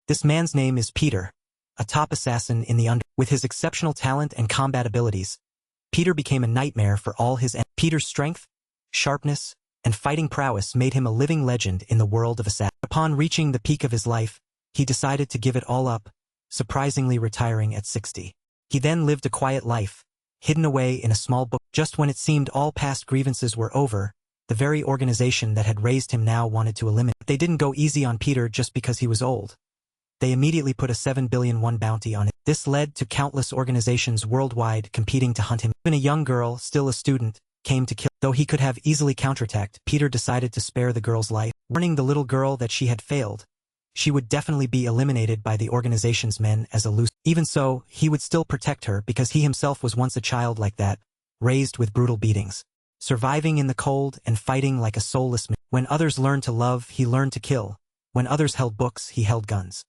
This man's name is Peter, a top assassin in the With his exceptional talent and combat abilities, Peter became a nightmare for all his enemies. Peter's strength, sharpness, and fighting prowess made him a living legend in the world of assassins. Upon reaching the peak of his life, he decided to give it all up, surprisingly retiring at 60. He then lived a quiet life, hidden away in a small book. Just when it seemed all past grievances were over, the very organization that had raised him now wanted to eliminate. They didn't go easy on Peter just because he was old. They immediately put a 7 billion won bounty on it. This led to countless organizations worldwide competing to hunt him. Even a young girl, still a student, came to kill. Though he could have easily counterattacked, Peter decided to spare the girl's life, warning the little girl that she had failed. She would definitely be eliminated by the organization's men as a loose. Even so, he would still protect her because he himself was once a child like that, raised with brutal beatings, surviving in the cold and fighting like a soulless man. When others learned to love, he learned to kill. When others held books, he held guns.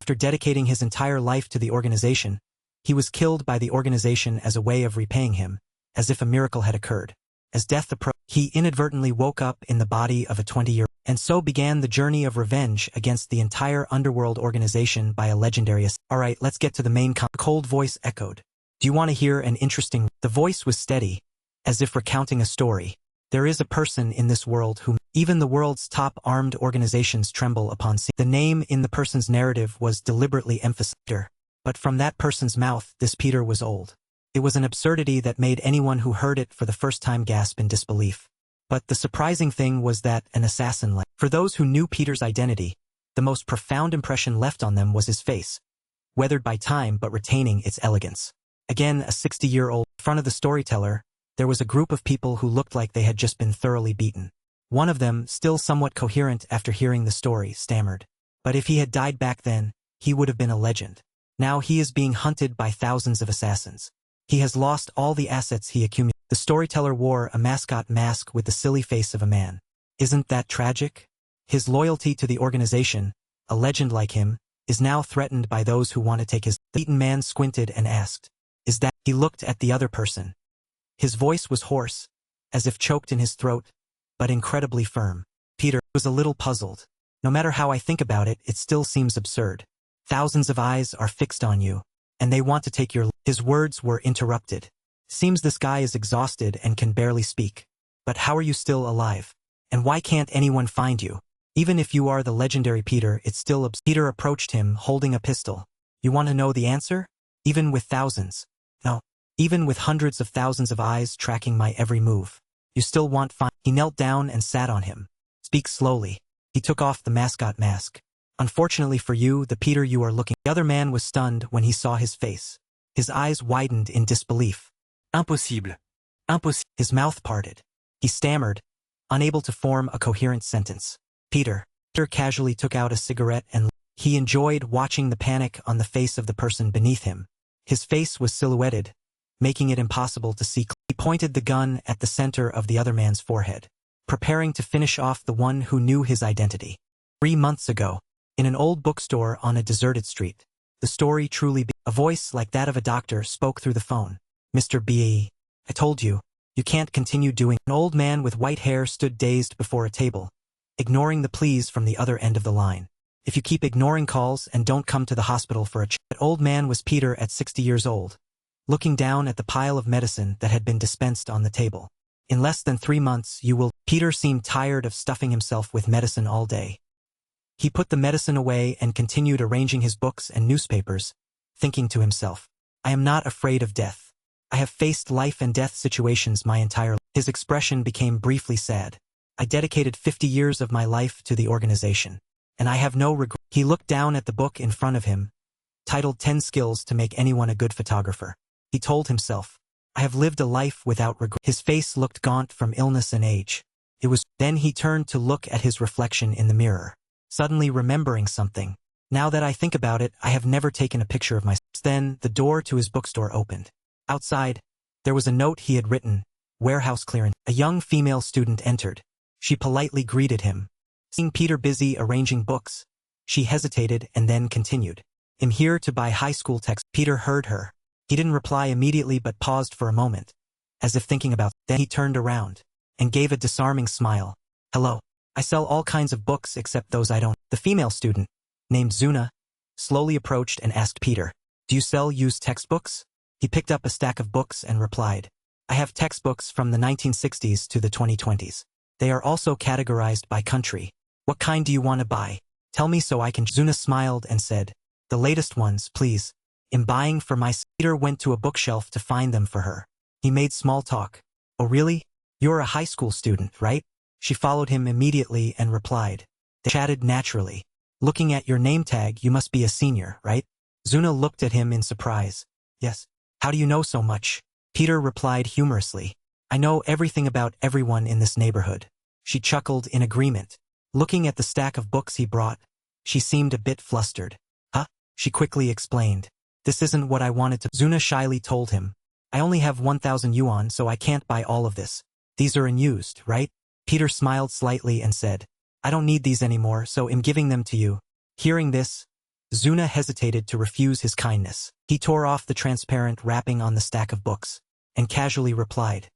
After dedicating his entire life to the organization, he was killed by the organization as a way of repaying him, as if a miracle had occurred. As death approached, he inadvertently woke up in the body of a 20-year-old, and so began the journey of revenge against the entire underworld organization by a legendary assassin. Alright, let's get to the main The cold voice echoed. Do you want to hear an interesting? The voice was steady, as if recounting a story. There is a person in this world whom even the world's top armed organizations tremble upon seeing. The name in the person's narrative was deliberately emphasized, but from that person's mouth, this Peter was old. It was an absurdity that made anyone who heard it for the first time gasp in disbelief. But the surprising thing was that an assassin like. For those who knew Peter's identity, the most profound impression left on them was his face, weathered by time but retaining its elegance. Again, a 60-year-old. In front of the storyteller, there was a group of people who looked like they had just been thoroughly beaten. One of them, still somewhat coherent after hearing the story, stammered. But if he had died back then, he would have been a legend. Now he is being hunted by thousands of assassins. He has lost all the assets he accumulated. The storyteller wore a mascot mask with the silly face of a man. Isn't that tragic? His loyalty to the organization, a legend like him, is now threatened by those who want to take his. The beaten man squinted and asked, "Is that?" He looked at the other person. His voice was hoarse, as if choked in his throat, but incredibly firm. Peter was a little puzzled. No matter how I think about it, it still seems absurd. Thousands of eyes are fixed on you, and they want to take your. His words were interrupted. Seems this guy is exhausted and can barely speak. But how are you still alive? And why can't anyone find you? Even if you are the legendary Peter, it's still absurd. Peter approached him holding a pistol. You want to know the answer? Even with thousands. No. Even with hundreds of thousands of eyes tracking my every move. You still want find. He knelt down and sat on him. Speak slowly. He took off the mascot mask. Unfortunately for you, the Peter you are looking. The other man was stunned when he saw his face. His eyes widened in disbelief. Impossible. Impossible. His mouth parted. He stammered, unable to form a coherent sentence. Peter casually took out a cigarette and he enjoyed watching the panic on the face of the person beneath him. His face was silhouetted, making it impossible to see. He pointed the gun at the center of the other man's forehead, preparing to finish off the one who knew his identity. 3 months ago, in an old bookstore on a deserted street, the story truly a voice like that of a doctor spoke through the phone. Mr. B. I told you, you can't continue doing. An old man with white hair stood dazed before a table, ignoring the pleas from the other end of the line. If you keep ignoring calls and don't come to the hospital for a check. That old man was Peter at 60 years old, looking down at the pile of medicine that had been dispensed on the table. In less than 3 months you will. Peter seemed tired of stuffing himself with medicine all day. He put the medicine away and continued arranging his books and newspapers, thinking to himself, I am not afraid of death. I have faced life and death situations my entire life. His expression became briefly sad. I dedicated 50 years of my life to the organization, and I have no regret. He looked down at the book in front of him, titled 10 Skills to Make Anyone a Good Photographer. He told himself, I have lived a life without regret. His face looked gaunt from illness and age. Then he turned to look at his reflection in the mirror, suddenly remembering something. Now that I think about it, I have never taken a picture of myself. Then the door to his bookstore opened. Outside, there was a note he had written, warehouse clearance. A young female student entered. She politely greeted him. Seeing Peter busy arranging books, she hesitated and then continued. I'm here to buy high school texts. Peter heard her. He didn't reply immediately but paused for a moment, as if thinking about. Then he turned around and gave a disarming smile. Hello. I sell all kinds of books except those I don't. The female student, named Zuna, slowly approached and asked Peter, "Do you sell used textbooks?" He picked up a stack of books and replied, "I have textbooks from the 1960s to the 2020s. They are also categorized by country. What kind do you want to buy? Tell me so I can." Zuna smiled and said, "The latest ones, please. I'm buying for my." Peter went to a bookshelf to find them for her. He made small talk. "Oh really? You're a high school student, right?" She followed him immediately and replied. They chatted naturally. "Looking at your name tag, you must be a senior, right?" Zuna looked at him in surprise. "Yes. How do you know so much?" Peter replied humorously. "I know everything about everyone in this neighborhood." She chuckled in agreement. Looking at the stack of books he brought, she seemed a bit flustered. "Huh?" She quickly explained. "This isn't what I wanted to." Zuna shyly told him. "I only have 1,000 yuan, so I can't buy all of this. These are unused, right?" Peter smiled slightly and said, "I don't need these anymore, so I'm giving them to you." Hearing this, Zuna hesitated to refuse his kindness. He tore off the transparent wrapping on the stack of books, and casually replied.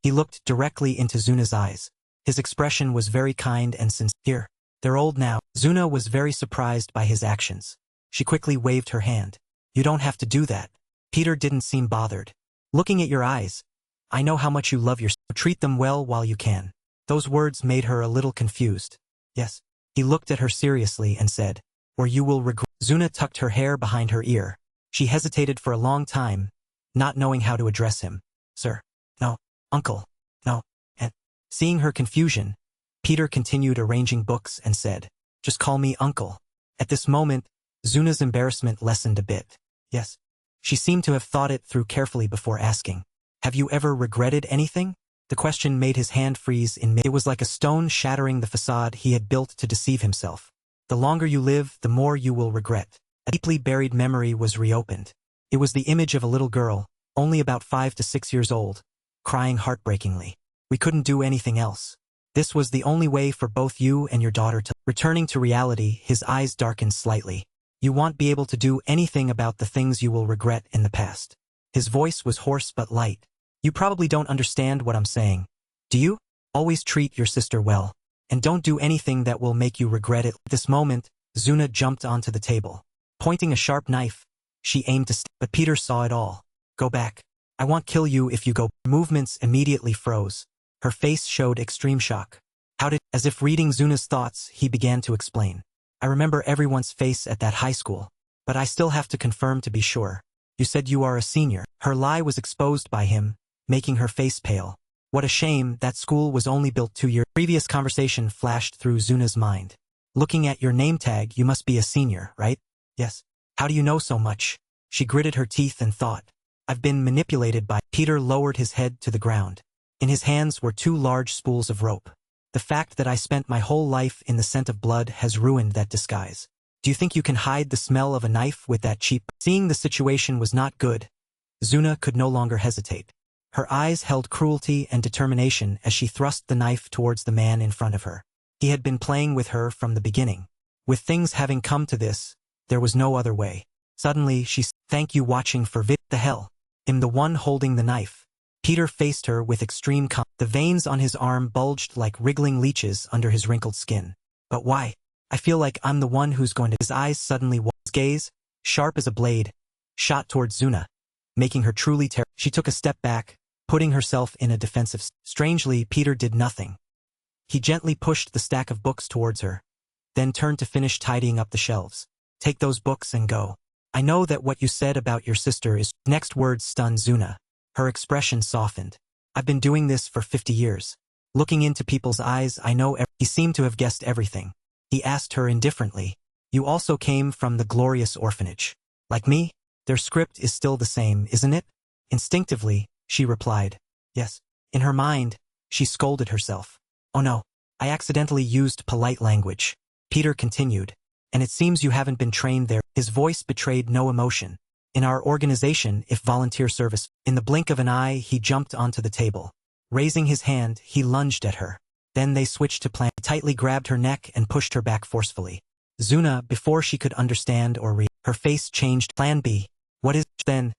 He looked directly into Zuna's eyes. His expression was very kind and sincere. "They're old now." Zuna was very surprised by his actions. She quickly waved her hand. "You don't have to do that." Peter didn't seem bothered. "Looking at your eyes, I know how much you love your. Treat them well while you can." Those words made her a little confused. "Yes." He looked at her seriously and said, "Or you will regret." Zuna tucked her hair behind her ear. She hesitated for a long time, not knowing how to address him. "Sir." "No." "Uncle." "No." And, seeing her confusion, Peter continued arranging books and said, "Just call me Uncle." At this moment, Zuna's embarrassment lessened a bit. "Yes." She seemed to have thought it through carefully before asking, "Have you ever regretted anything?" The question made his hand freeze in mid. It was like a stone shattering the facade he had built to deceive himself. The longer you live, the more you will regret. A deeply buried memory was reopened. It was the image of a little girl, only about 5 to 6 years old, crying heartbreakingly. "We couldn't do anything else. This was the only way for both you and your daughter to." Returning to reality, his eyes darkened slightly. "You won't be able to do anything about the things you will regret in the past." His voice was hoarse but light. "You probably don't understand what I'm saying. Do you? Always treat your sister well. And don't do anything that will make you regret it." At this moment, Zuna jumped onto the table. Pointing a sharp knife, she aimed to but Peter saw it all. "Go back. I won't kill you if you go." Movements immediately froze. Her face showed extreme shock. "How did—" As if reading Zuna's thoughts, he began to explain. "I remember everyone's face at that high school, but I still have to confirm to be sure. You said you are a senior." Her lie was exposed by him, making her face pale. What a shame, that school was only built 2 years. Previous conversation flashed through Zuna's mind. "Looking at your name tag, you must be a senior, right?" "Yes." "How do you know so much?" She gritted her teeth and thought. "I've been manipulated by—" Peter lowered his head to the ground. In his hands were 2 large spools of rope. "The fact that I spent my whole life in the scent of blood has ruined that disguise. Do you think you can hide the smell of a knife with that cheap—" Seeing the situation was not good, Zuna could no longer hesitate. Her eyes held cruelty and determination as she thrust the knife towards the man in front of her. He had been playing with her from the beginning. With things having come to this, there was no other way. Suddenly she said, "Thank you watching for the hell. I'm the one holding the knife." Peter faced her with extreme calm. The veins on his arm bulged like wriggling leeches under his wrinkled skin. "But why? I feel like I'm the one who's going to—" His eyes suddenly his gaze, sharp as a blade, shot towards Zuna, making her truly terrified. She took a step back, putting herself in a defensive. Strangely, Peter did nothing. He gently pushed the stack of books towards her, then turned to finish tidying up the shelves. "Take those books and go. I know that what you said about your sister is—" Next words stunned Zuna. Her expression softened. "I've been doing this for 50 years. Looking into people's eyes, I know He seemed to have guessed everything. He asked her indifferently, "You also came from the glorious orphanage. Like me? Their script is still the same, isn't it?" Instinctively, she replied, "Yes." In her mind, she scolded herself. "Oh no, I accidentally used polite language." Peter continued, "And it seems you haven't been trained there." His voice betrayed no emotion. "In our organization, if volunteer service..." In the blink of an eye, he jumped onto the table. Raising his hand, he lunged at her. Then they switched to plan. He tightly grabbed her neck and pushed her back forcefully. Zuna, before she could understand or read, her face changed. "Plan B. What is..." Then,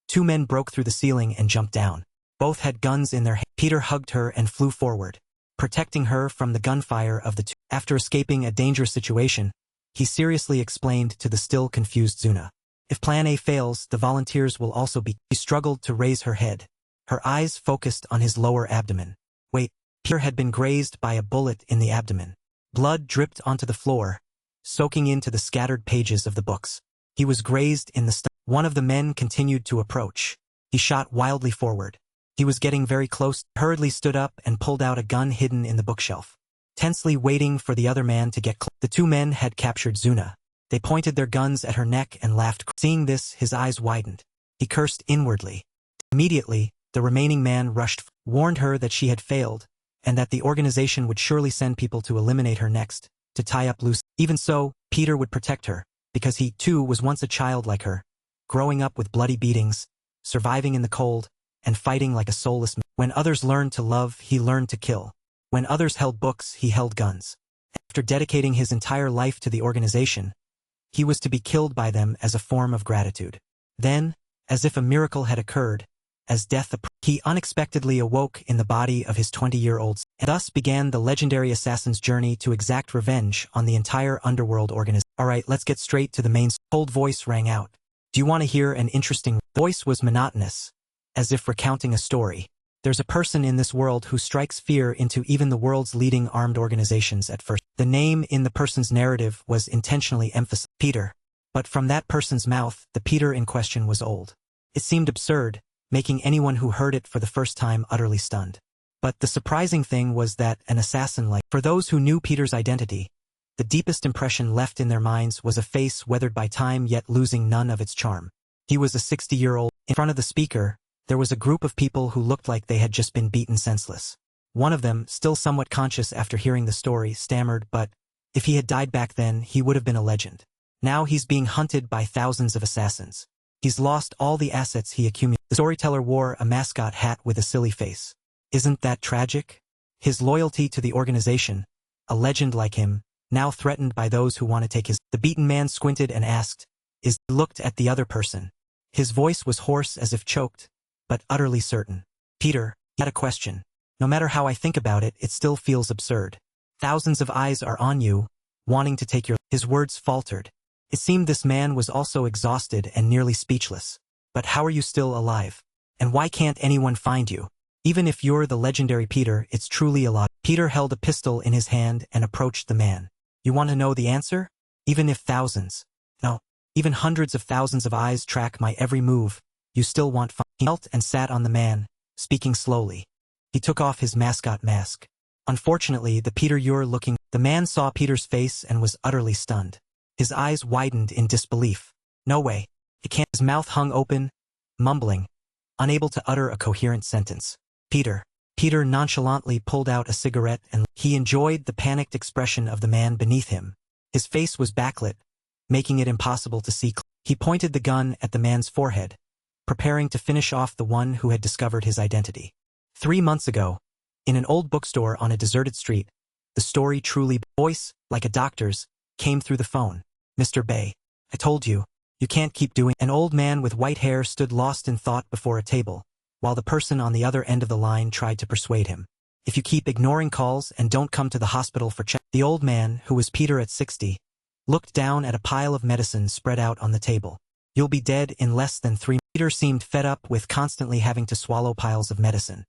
2 men broke through the ceiling and jumped down. Both had guns in their hands. Peter hugged her and flew forward, protecting her from the gunfire of the 2. After escaping a dangerous situation, he seriously explained to the still confused Zuna. If Plan A fails, the volunteers will also be. She struggled to raise her head. Her eyes focused on his lower abdomen. Wait, Peter had been grazed by a bullet in the abdomen. Blood dripped onto the floor, soaking into the scattered pages of the books. He was grazed in the stomach. One of the men continued to approach. He shot wildly forward. He was getting very close, hurriedly stood up and pulled out a gun hidden in the bookshelf. Tensely waiting for the other man to get close. The two men had captured Zuna. They pointed their guns at her neck and laughed. Seeing this, his eyes widened. He cursed inwardly. Immediately, the remaining man rushed, warned her that she had failed, and that the organization would surely send people to eliminate her next, to tie up loose. Even so, Peter would protect her, because he, too, was once a child like her, growing up with bloody beatings, surviving in the cold, and fighting like a soulless man. When others learned to love, he learned to kill. When others held books, he held guns. After dedicating his entire life to the organization, he was to be killed by them as a form of gratitude. Then, as if a miracle had occurred, as death approached, he unexpectedly awoke in the body of his 20-year-old son. And thus began the legendary assassin's journey to exact revenge on the entire underworld organization. Alright, let's get straight to the main. Cold voice rang out. Do you want to hear an interesting? The voice was monotonous, as if recounting a story. There's a person in this world who strikes fear into even the world's leading armed organizations at first. The name in the person's narrative was intentionally emphasized. Peter. But from that person's mouth, the Peter in question was old. It seemed absurd, making anyone who heard it for the first time utterly stunned. But the surprising thing was that an assassin like. For those who knew Peter's identity, the deepest impression left in their minds was a face weathered by time yet losing none of its charm. He was a 60-year-old. In front of the speaker, there was a group of people who looked like they had just been beaten senseless. One of them, still somewhat conscious after hearing the story, stammered, but if he had died back then, he would have been a legend. Now he's being hunted by thousands of assassins. He's lost all the assets he accumulated. The storyteller wore a mascot hat with a silly face. Isn't that tragic? His loyalty to the organization, a legend like him, now threatened by those who want to take his. The beaten man squinted and asked, He looked at the other person. His voice was hoarse as if choked, but utterly certain. Peter, he had a question. No matter how I think about it, it still feels absurd. Thousands of eyes are on you, wanting to take your. His words faltered. It seemed this man was also exhausted and nearly speechless. But how are you still alive? And why can't anyone find you? Even if you're the legendary Peter, it's truly a lot. Peter held a pistol in his hand and approached the man. You want to know the answer? Even if thousands, no, even hundreds of thousands of eyes track my every move, you still want. He knelt and sat on the man, speaking slowly. He took off his mascot mask. Unfortunately, the Peter you're looking. The man saw Peter's face and was utterly stunned. His eyes widened in disbelief. No way. It can't. His mouth hung open, mumbling, unable to utter a coherent sentence. Peter. Peter nonchalantly pulled out a cigarette and he enjoyed the panicked expression of the man beneath him. His face was backlit, making it impossible to see. He pointed the gun at the man's forehead, preparing to finish off the one who had discovered his identity. 3 months ago, in an old bookstore on a deserted street, the story truly. Voice, like a doctor's, came through the phone. Mr. Bay, I told you, you can't keep doing. An old man with white hair stood lost in thought before a table, while the person on the other end of the line tried to persuade him. If you keep ignoring calls and don't come to the hospital for check. The old man, who was Peter at 60, looked down at a pile of medicine spread out on the table. You'll be dead in less than 3. Peter seemed fed up with constantly having to swallow piles of medicine.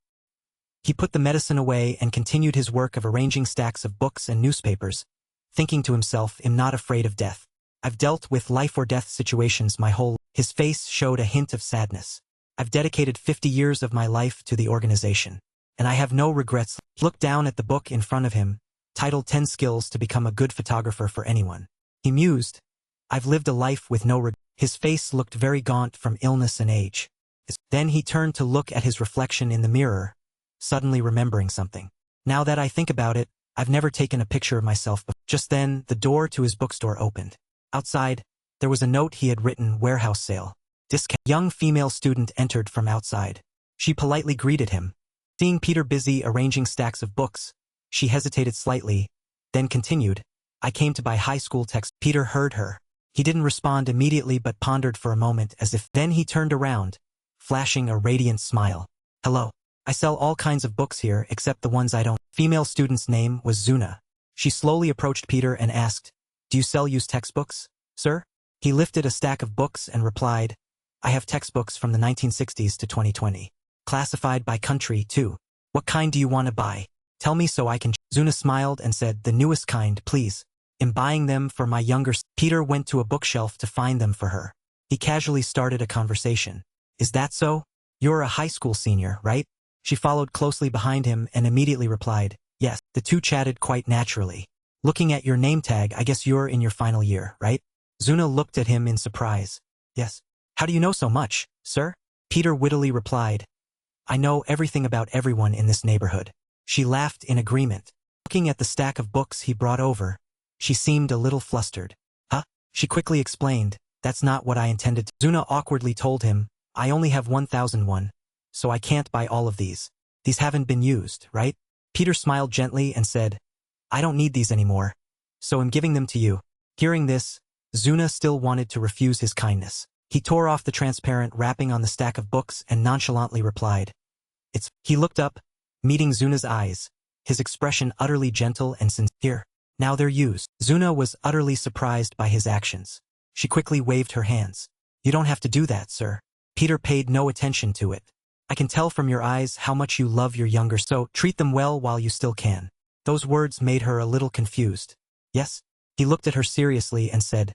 He put the medicine away and continued his work of arranging stacks of books and newspapers, thinking to himself, I'm not afraid of death. I've dealt with life-or-death situations my whole life. His face showed a hint of sadness. I've dedicated 50 years of my life to the organization, and I have no regrets. He looked down at the book in front of him, titled 10 Skills to Become a Good Photographer for Anyone. He mused, I've lived a life with no regrets. His face looked very gaunt from illness and age. Then he turned to look at his reflection in the mirror, suddenly remembering something. Now that I think about it, I've never taken a picture of myself before. Just then, the door to his bookstore opened. Outside, there was a note he had written, warehouse sale. Discount. A young female student entered from outside. She politely greeted him. Seeing Peter busy arranging stacks of books, she hesitated slightly, then continued, I came to buy high school text. Peter heard her. He didn't respond immediately but pondered for a moment as if. Then he turned around, flashing a radiant smile. Hello. I sell all kinds of books here except the ones I don't. Female student's name was Zuna. She slowly approached Peter and asked, Do you sell used textbooks, sir? He lifted a stack of books and replied, I have textbooks from the 1960s to 2020. Classified by country, too. What kind do you want to buy? Tell me so I can. Zuna smiled and said, the newest kind, please. I'm buying them for my younger. Peter went to a bookshelf to find them for her. He casually started a conversation. Is that so? You're a high school senior, right? She followed closely behind him and immediately replied, yes. The two chatted quite naturally. Looking at your name tag, I guess you're in your final year, right? Zuna looked at him in surprise. Yes. How do you know so much, sir? Peter wittily replied, I know everything about everyone in this neighborhood. She laughed in agreement. Looking at the stack of books he brought over, she seemed a little flustered. Huh? She quickly explained, that's not what I intended to. Zuna awkwardly told him, I only have 1,001, so I can't buy all of these. These haven't been used, right? Peter smiled gently and said, I don't need these anymore, so I'm giving them to you. Hearing this, Zuna still wanted to refuse his kindness. He tore off the transparent wrapping on the stack of books and nonchalantly replied, He looked up, meeting Zuna's eyes, his expression utterly gentle and sincere. Now they're used. Zuna was utterly surprised by his actions. She quickly waved her hands. You don't have to do that, sir. Peter paid no attention to it. I can tell from your eyes how much you love your younger, so treat them well while you still can. Those words made her a little confused. Yes? He looked at her seriously and said,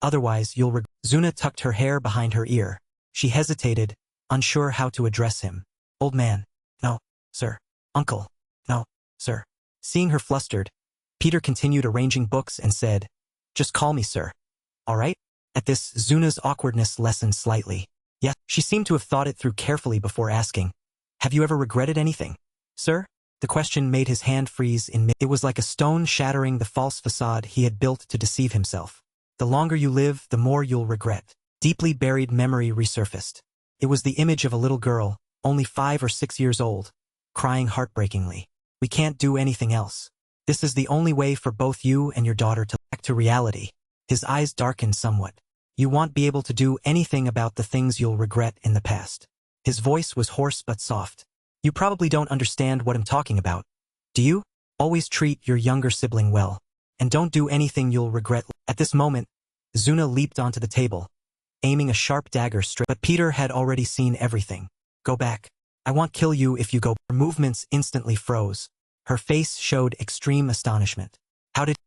otherwise you'll regret. Zuna tucked her hair behind her ear. She hesitated, unsure how to address him. Old man. No, sir. Uncle. No, sir. Seeing her flustered, Peter continued arranging books and said, just call me sir. All right? At this, Zuna's awkwardness lessened slightly. Yes, she seemed to have thought it through carefully before asking, have you ever regretted anything, sir? The question made his hand freeze in mid. It was like a stone shattering the false facade he had built to deceive himself. The longer you live, the more you'll regret. Deeply buried memory resurfaced. It was the image of a little girl, only 5 or 6 years old, crying heartbreakingly. We can't do anything else. This is the only way for both you and your daughter to back to reality. His eyes darkened somewhat. You won't be able to do anything about the things you'll regret in the past. His voice was hoarse but soft. You probably don't understand what I'm talking about. Do you? Always treat your younger sibling well. And don't do anything you'll regret. At this moment, Zuna leaped onto the table, aiming a sharp dagger straight. But Peter had already seen everything. Go back. I won't kill you if you go. Her movements instantly froze. Her face showed extreme astonishment.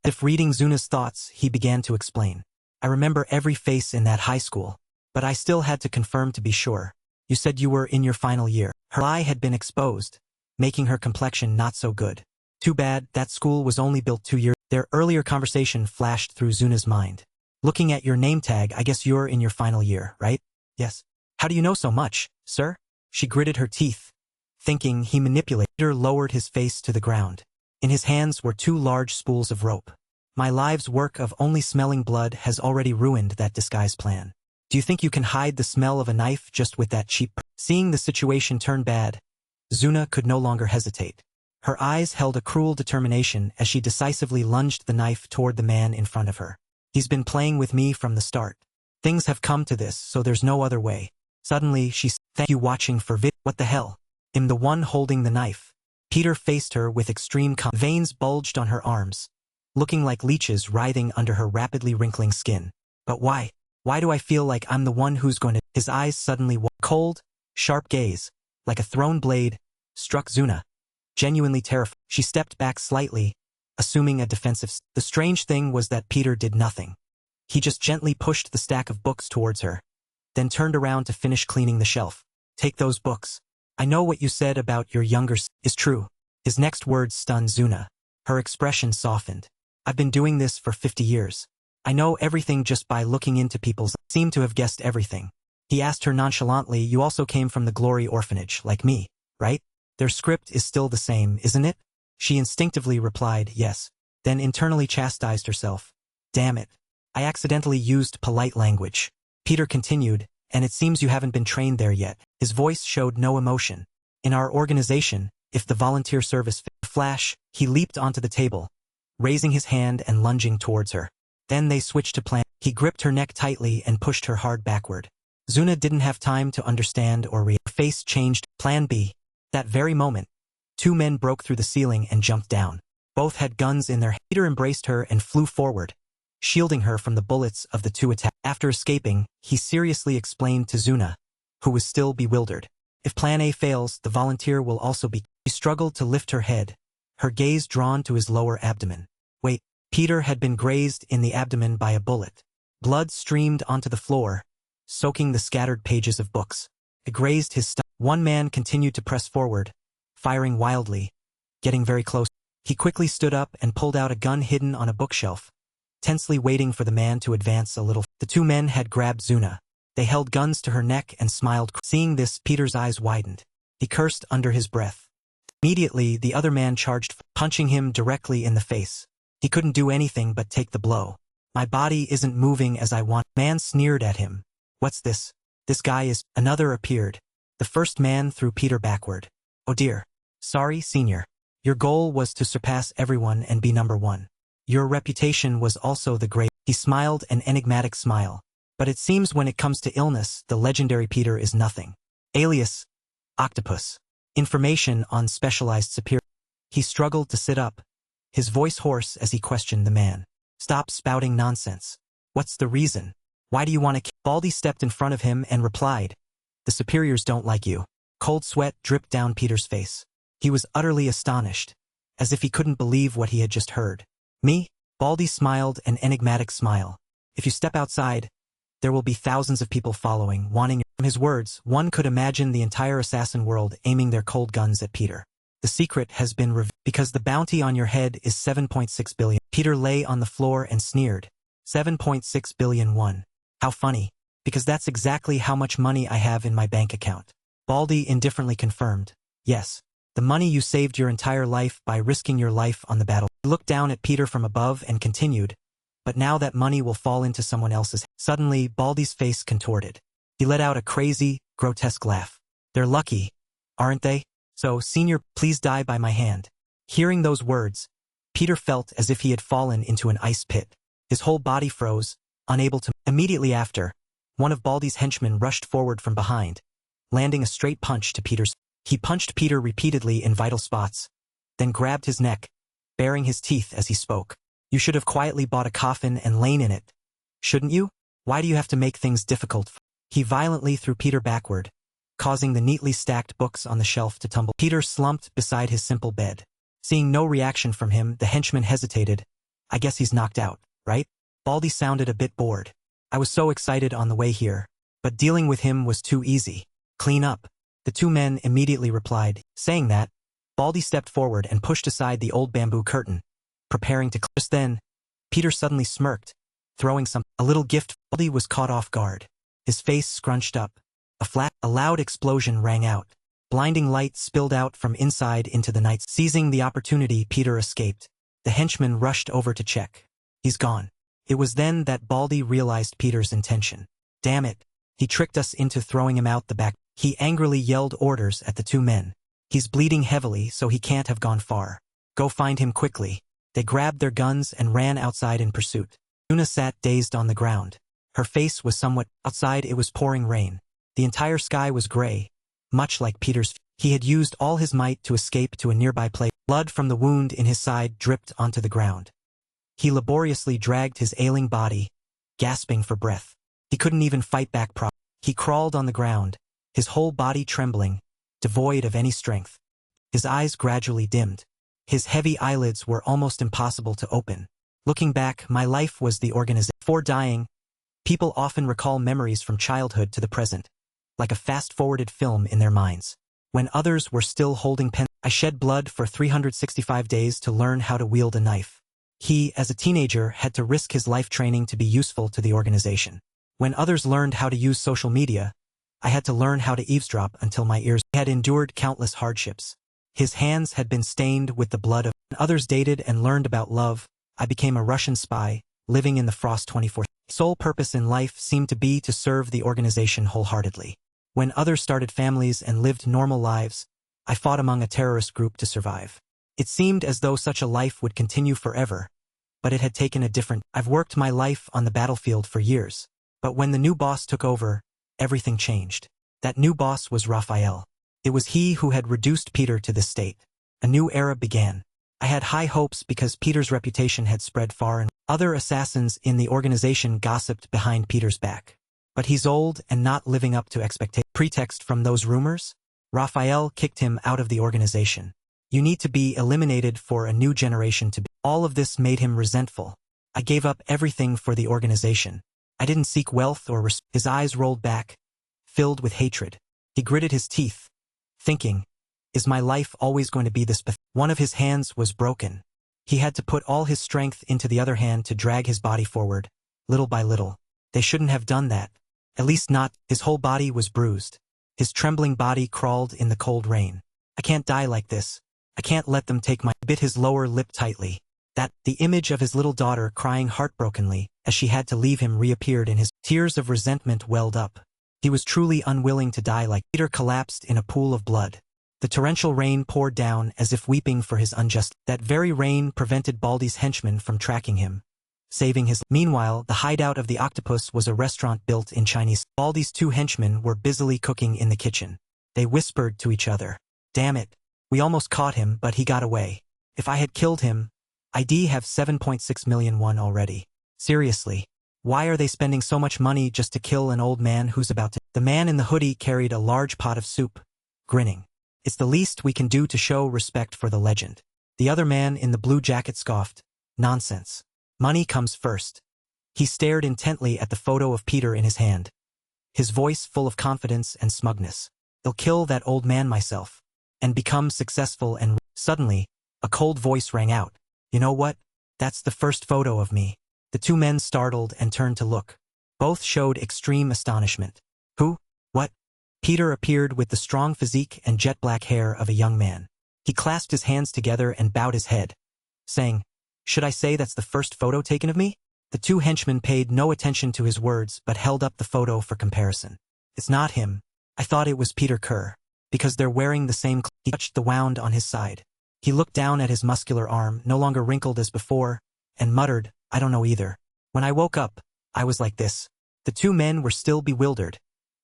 If reading Zuna's thoughts, he began to explain. I remember every face in that high school, but I still had to confirm to be sure. You said you were in your final year. Her eye had been exposed, making her complexion not so good. Too bad, that school was only built 2 years. Their earlier conversation flashed through Zuna's mind. Looking at your name tag, I guess you're in your final year, right? Yes. How do you know so much, sir? She gritted her teeth, thinking he manipulated. Peter lowered his face to the ground. In his hands were 2 large spools of rope. My life's work of only smelling blood has already ruined that disguise plan. Do you think you can hide the smell of a knife just with that cheap? Seeing the situation turn bad, Zuna could no longer hesitate. Her eyes held a cruel determination as she decisively lunged the knife toward the man in front of her. He's been playing with me from the start. Things have come to this, so there's no other way. Suddenly, she said, thank you watching for vid. What the hell? I'm the one holding the knife. Peter faced her with extreme veins bulged on her arms, looking like leeches writhing under her rapidly wrinkling skin. But why? Why do I feel like I'm the one who's going to? His eyes suddenly cold, sharp gaze, like a thrown blade, struck Zuna. Genuinely terrified, she stepped back slightly, assuming a defensive. The strange thing was that Peter did nothing. He just gently pushed the stack of books towards her, then turned around to finish cleaning the shelf. Take those books. I know what you said about your younger is true. His next words stunned Zuna. Her expression softened. I've been doing this for 50 years. I know everything just by looking into people's. Seemed to have guessed everything. He asked her nonchalantly, you also came from the Glory Orphanage, like me, right? Their script is still the same, isn't it? She instinctively replied, yes, then internally chastised herself. Damn it. I accidentally used polite language. Peter continued, and it seems you haven't been trained there yet. His voice showed no emotion. In our organization, if the volunteer service flash, he leaped onto the table, raising his hand and lunging towards her. Then they switched to plan. He gripped her neck tightly and pushed her hard backward. Zuna didn't have time to understand or react. Her face changed. Plan B. That very moment, 2 men broke through the ceiling and jumped down. Both had guns in their hands. Peter embraced her and flew forward, shielding her from the bullets of the two attacks. After escaping, he seriously explained to Zuna, who was still bewildered. If Plan A fails, the volunteer will also be. She struggled to lift her head, her gaze drawn to his lower abdomen. Wait, Peter had been grazed in the abdomen by a bullet. Blood streamed onto the floor, soaking the scattered pages of books. It grazed his stomach. One man continued to press forward, firing wildly, getting very close. He quickly stood up and pulled out a gun hidden on a bookshelf, tensely waiting for the man to advance a little. The two men had grabbed Zuna. They held guns to her neck and smiled. Seeing this, Peter's eyes widened. He cursed under his breath. Immediately, the other man charged, punching him directly in the face. He couldn't do anything but take the blow. My body isn't moving as I want. Man sneered at him. What's this? This guy is. Another appeared. The first man threw Peter backward. Oh dear. Sorry, senior. Your goal was to surpass everyone and be number one. Your reputation was also the great. He smiled an enigmatic smile. But it seems when it comes to illness, the legendary Peter is nothing. Alias, Octopus. Information on specialized superior. He struggled to sit up, his voice hoarse as he questioned the man. Stop spouting nonsense. What's the reason? Why do you want to kill? Baldy stepped in front of him and replied, the superiors don't like you. Cold sweat dripped down Peter's face. He was utterly astonished, as if he couldn't believe what he had just heard. Me? Baldy smiled an enigmatic smile. If you step outside, there will be thousands of people following, wanting. From his words, one could imagine the entire assassin world aiming their cold guns at Peter. The secret has been revealed because the bounty on your head is 7.6 billion. Peter lay on the floor and sneered. 7.6 billion won. How funny. Because that's exactly how much money I have in my bank account. Baldy indifferently confirmed. Yes. The money you saved your entire life by risking your life on the battle. He looked down at Peter from above and continued. But now that money will fall into someone else's. Suddenly, Baldy's face contorted. He let out a crazy, grotesque laugh. They're lucky, aren't they? So, senior, please die by my hand. Hearing those words, Peter felt as if he had fallen into an ice pit. His whole body froze, unable to. Immediately after, one of Baldy's henchmen rushed forward from behind, landing a straight punch to Peter's. He punched Peter repeatedly in vital spots, then grabbed his neck, baring his teeth as he spoke. You should have quietly bought a coffin and lain in it. Shouldn't you? Why do you have to make things difficult? He violently threw Peter backward, causing the neatly stacked books on the shelf to tumble. Peter slumped beside his simple bed. Seeing no reaction from him, the henchman hesitated. I guess he's knocked out, right? Baldy sounded a bit bored. I was so excited on the way here, but dealing with him was too easy. Clean up. The two men immediately replied. Saying that, Baldy stepped forward and pushed aside the old bamboo curtain, preparing to. Just then, Peter suddenly smirked, throwing a little gift. Baldy was caught off guard. His face scrunched up. A loud explosion rang out. Blinding light spilled out from inside into the night. Seizing the opportunity, Peter escaped. The henchman rushed over to check. He's gone. It was then that Baldy realized Peter's intention. Damn it. He tricked us into throwing him out the back. He angrily yelled orders at the two men. He's bleeding heavily, so he can't have gone far. Go find him quickly. They grabbed their guns and ran outside in pursuit. Una sat dazed on the ground. Her face was somewhat. Outside it was pouring rain. The entire sky was gray, much like Peter's. He had used all his might to escape to a nearby place. Blood from the wound in his side dripped onto the ground. He laboriously dragged his ailing body, gasping for breath. He couldn't even fight back properly. He crawled on the ground, his whole body trembling, devoid of any strength. His eyes gradually dimmed. His heavy eyelids were almost impossible to open. Looking back, my life was the organization. Before dying, people often recall memories from childhood to the present, like a fast-forwarded film in their minds. When others were still holding pen, I shed blood for 365 days to learn how to wield a knife. He, as a teenager, had to risk his life training to be useful to the organization. When others learned how to use social media, I had to learn how to eavesdrop until my ears had endured countless hardships. His hands had been stained with the blood of. When others dated and learned about love, I became a Russian spy, living in the Frost 24. Sole purpose in life seemed to be to serve the organization wholeheartedly. When others started families and lived normal lives, I fought among a terrorist group to survive. It seemed as though such a life would continue forever, but it had taken a different. I've worked my life on the battlefield for years, but when the new boss took over, everything changed. That new boss was Raphael. It was he who had reduced Peter to this state. A new era began. I had high hopes because Peter's reputation had spread far and other assassins in the organization gossiped behind Peter's back. But he's old and not living up to expectations. Pretext from those rumors? Raphael kicked him out of the organization. You need to be eliminated for a new generation to be. All of this made him resentful. I gave up everything for the organization. I didn't seek wealth or respect. His eyes rolled back, filled with hatred. He gritted his teeth, thinking, is my life always going to be this pathetic? One of his hands was broken. He had to put all his strength into the other hand to drag his body forward, little by little. They shouldn't have done that. At least not. His whole body was bruised. His trembling body crawled in the cold rain. I can't die like this. I can't let them take my... Bit his lower lip tightly. The image of his little daughter crying heartbrokenly as she had to leave him reappeared in his... Tears of resentment welled up. He was truly unwilling to die like... Peter collapsed in a pool of blood. The torrential rain poured down as if weeping for his unjust... That very rain prevented Baldy's henchmen from tracking him, saving his... Meanwhile, the hideout of the octopus was a restaurant built in Chinese. Baldy's two henchmen were busily cooking in the kitchen. They whispered to each other. Damn it. We almost caught him, but he got away. If I had killed him, I'd have 7.6 million won already. Seriously. Why are they spending so much money just to kill an old man who's about to... The man in the hoodie carried a large pot of soup, grinning. It's the least we can do to show respect for the legend. The other man in the blue jacket scoffed. Nonsense. Money comes first. He stared intently at the photo of Peter in his hand, his voice full of confidence and smugness. They'll kill that old man myself, and become successful and... Suddenly, a cold voice rang out. You know what? That's the first photo of me. The two men startled and turned to look. Both showed extreme astonishment. Who? What? Peter appeared with the strong physique and jet-black hair of a young man. He clasped his hands together and bowed his head, saying, should I say that's the first photo taken of me? The two henchmen paid no attention to his words but held up the photo for comparison. It's not him. I thought it was Peter Kerr. Because they're wearing the same clothes. He touched the wound on his side. He looked down at his muscular arm, no longer wrinkled as before, and muttered, I don't know either. When I woke up, I was like this. The two men were still bewildered,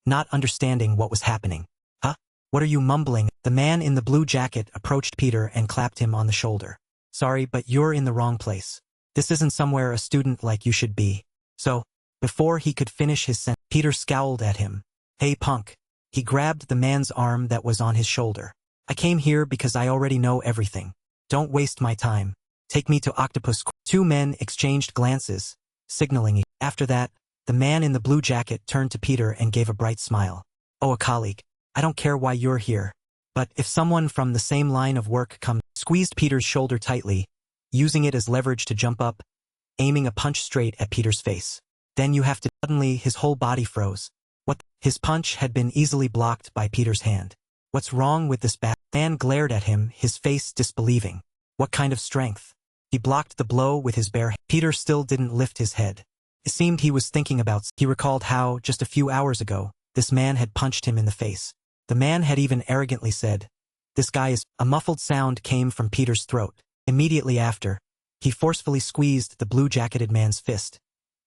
not understanding what was happening. Huh? What are you mumbling? The man in the blue jacket approached Peter and clapped him on the shoulder. Sorry, but you're in the wrong place. This isn't somewhere a student like you should be. So, before he could finish his sentence, Peter scowled at him. Hey punk. He grabbed the man's arm that was on his shoulder. I came here because I already know everything. Don't waste my time. Take me to Octopus. Two men exchanged glances, signaling. After that, the man in the blue jacket turned to Peter and gave a bright smile. Oh, a colleague. I don't care why you're here. But if someone from the same line of work comes... Squeezed Peter's shoulder tightly, using it as leverage to jump up, aiming a punch straight at Peter's face. Then you have to... Suddenly, his whole body froze. What? His punch had been easily blocked by Peter's hand. What's wrong with this bat? Man glared at him, his face disbelieving. What kind of strength? He blocked the blow with his bare hand. Peter still didn't lift his head. It seemed he was thinking about... He recalled how, just a few hours ago, this man had punched him in the face. The man had even arrogantly said, this guy is... A muffled sound came from Peter's throat. Immediately after, he forcefully squeezed the blue-jacketed man's fist,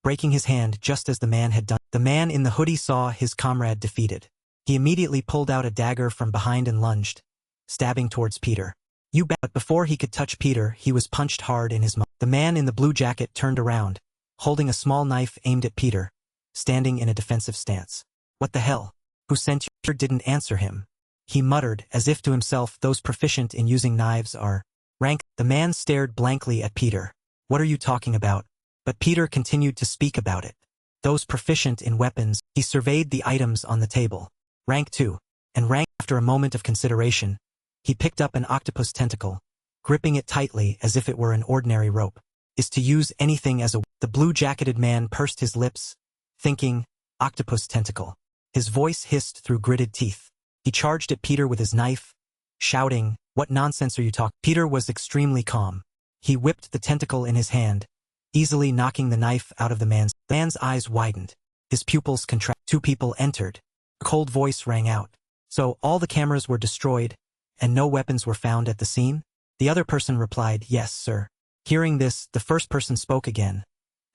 breaking his hand just as the man had done. The man in the hoodie saw his comrade defeated. He immediately pulled out a dagger from behind and lunged, stabbing towards Peter. You bet. But before he could touch Peter, he was punched hard in his mouth. The man in the blue jacket turned around, holding a small knife aimed at Peter, standing in a defensive stance. What the hell? Who sent you? Peter didn't answer him. He muttered, as if to himself, those proficient in using knives are rank. The man stared blankly at Peter. What are you talking about? But Peter continued to speak about it. Those proficient in weapons. He surveyed the items on the table. Rank 2. And rank. After a moment of consideration, he picked up an octopus tentacle, gripping it tightly as if it were an ordinary rope. Is to use anything as a... The blue-jacketed man pursed his lips, thinking, octopus tentacle. His voice hissed through gritted teeth. He charged at Peter with his knife, shouting, what nonsense are you talking? Peter was extremely calm. He whipped the tentacle in his hand, easily knocking the knife out of the man's... The man's eyes widened. His pupils contracted. Two people entered. A cold voice rang out. So, all the cameras were destroyed, and no weapons were found at the scene? The other person replied, yes, sir. Hearing this, the first person spoke again.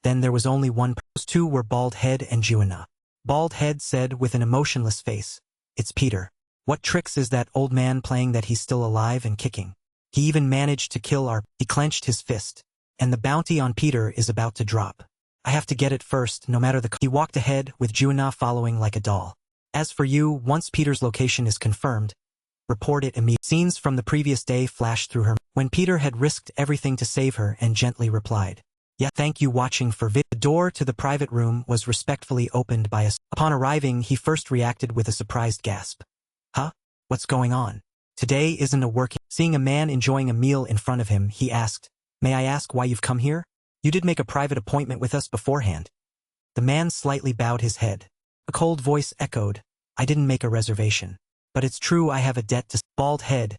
Then there was only one. Those two were Bald Head and Juana. Bald Head said with an emotionless face, it's Peter. What tricks is that old man playing that he's still alive and kicking? He even managed to kill our... He clenched his fist. And the bounty on Peter is about to drop. I have to get it first, no matter the... He walked ahead, with Juana following like a doll. As for you, once Peter's location is confirmed, report it immediately. Scenes from the previous day flashed through her, when Peter had risked everything to save her and gently replied, "Yeah, thank you watching for vid." The door to the private room was respectfully opened by us. Upon arriving, he first reacted with a surprised gasp. Huh? What's going on? Today isn't a working... Seeing a man enjoying a meal in front of him, he asked, "May I ask why you've come here? You did make a private appointment with us beforehand." The man slightly bowed his head. A cold voice echoed, "I didn't make a reservation. But it's true I have a debt to..." Bald head,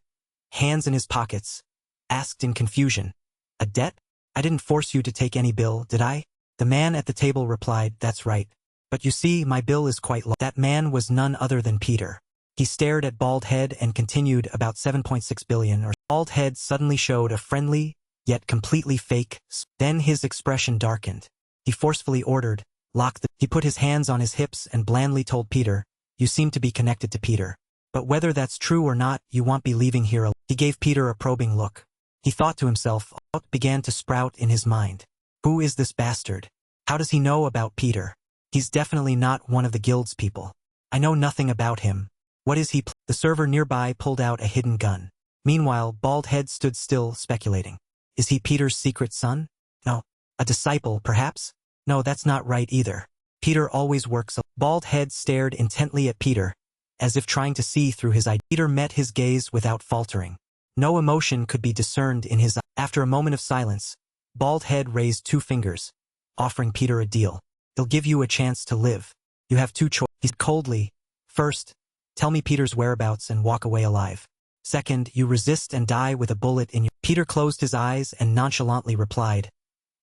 hands in his pockets, asked in confusion, "A debt? I didn't force you to take any bill, did I?" The man at the table replied, "That's right. But you see, my bill is quite low." That man was none other than Peter. He stared at Bald Head and continued, "About 7.6 billion or..." Bald Head suddenly showed a friendly, yet completely fake. Then his expression darkened. He forcefully ordered, "Lock the..." He put his hands on his hips and blandly told Peter, "You seem to be connected to Peter. But whether that's true or not, you won't be leaving here alone." He gave Peter a probing look. He thought to himself, what began to sprout in his mind. Who is this bastard? How does he know about Peter? He's definitely not one of the guild's people. I know nothing about him. What is he? The server nearby pulled out a hidden gun. Meanwhile, Bald Head stood still, speculating. Is he Peter's secret son? No. A disciple, perhaps? No, that's not right either. Peter always works. Bald Head stared intently at Peter, as if trying to see through his eyes. Peter met his gaze without faltering. No emotion could be discerned in his eyes. After a moment of silence, Bald Head raised 2 fingers, offering Peter a deal. "He'll give you a chance to live. You have 2 choices." He said coldly, "First, tell me Peter's whereabouts and walk away alive. Second, you resist and die with a bullet in your..." Peter closed his eyes and nonchalantly replied,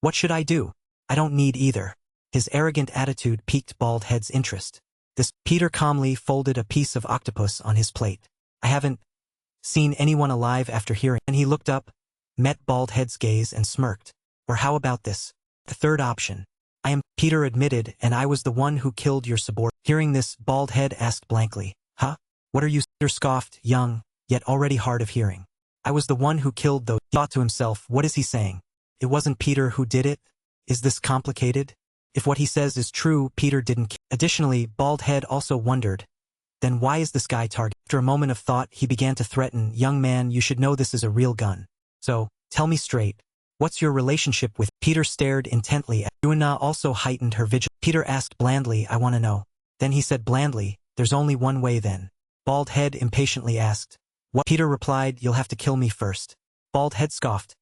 "What should I do? I don't need either." His arrogant attitude piqued Bald Head's interest. Peter calmly folded a piece of octopus on his plate. "I haven't seen anyone alive after hearing." And he looked up, met Bald Head's gaze and smirked. "Or how about this? The third option. I am..." Peter admitted, "And I was the one who killed your subordinate." Hearing this, Bald Head asked blankly, "Huh? What are you..." Peter scoffed, young, yet already hard of hearing. "I was the one who killed those..." He thought to himself, what is he saying? It wasn't Peter who did it? Is this complicated? If what he says is true, Peter didn't kill. Additionally, Bald Head also wondered, then why is this guy targeted? After a moment of thought, he began to threaten, "Young man, you should know this is a real gun. So, tell me straight. What's your relationship with..." Peter stared intently at Juana. Also heightened her vigilance. Peter asked blandly, "I want to know." Then he said blandly, "There's only one way then." Bald Head impatiently asked, "What?" Peter replied, "You'll have to kill me first." Bald Head scoffed.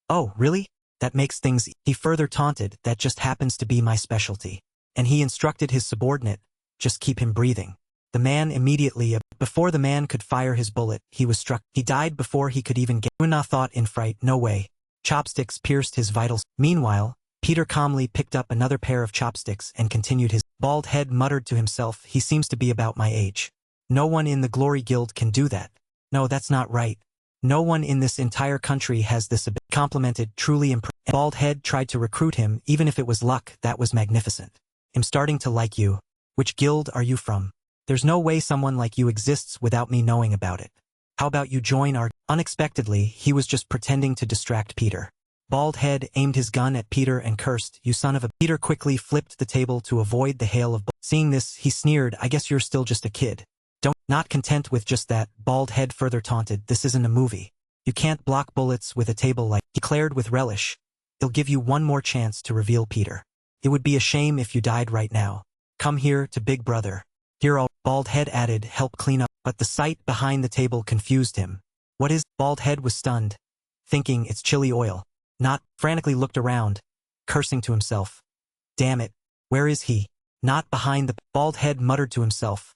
"Oh, really? That makes things..." He further taunted, "That just happens to be my specialty." And he instructed his subordinate, "Just keep him breathing." The man immediately, before the man could fire his bullet, he was struck. He died before he could even get... Juana thought in fright, no way. Chopsticks pierced his vitals. Meanwhile, Peter calmly picked up another pair of chopsticks and continued his... Bald Head muttered to himself, "He seems to be about my age. No one in the Glory Guild can do that. No, that's not right. No one in this entire country has this ability." Complimented, truly impressed. Bald Head tried to recruit him, even if it was luck. "That was magnificent. I'm starting to like you. Which guild are you from? There's no way someone like you exists without me knowing about it. How about you join our..." Unexpectedly, he was just pretending to distract Peter. Bald Head aimed his gun at Peter and cursed, "You son of a..." Peter quickly flipped the table to avoid the hail of... Seeing this, he sneered, "I guess you're still just a kid. Don't..." Not content with just that, Bald Head further taunted, "This isn't a movie. You can't block bullets with a table like..." He declared with relish, "He'll give you one more chance to reveal Peter. It would be a shame if you died right now. Come here to Big Brother. Here all..." Bald Head added, "Help clean up." But the sight behind the table confused him. "What is..." Bald Head was stunned, thinking it's chili oil. Not, frantically looked around, cursing to himself. "Damn it, where is he? Not behind the..." Bald Head muttered to himself.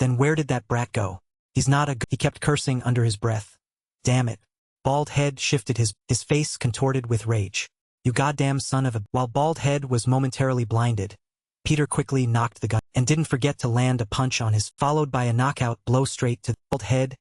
"Then where did that brat go? He's not a..." He kept cursing under his breath. "Damn it." Bald Head shifted his face contorted with rage. "You goddamn son of a..." While Bald Head was momentarily blinded, Peter quickly knocked the gun, and didn't forget to land a punch on his, followed by a knockout blow straight to the Bald Head.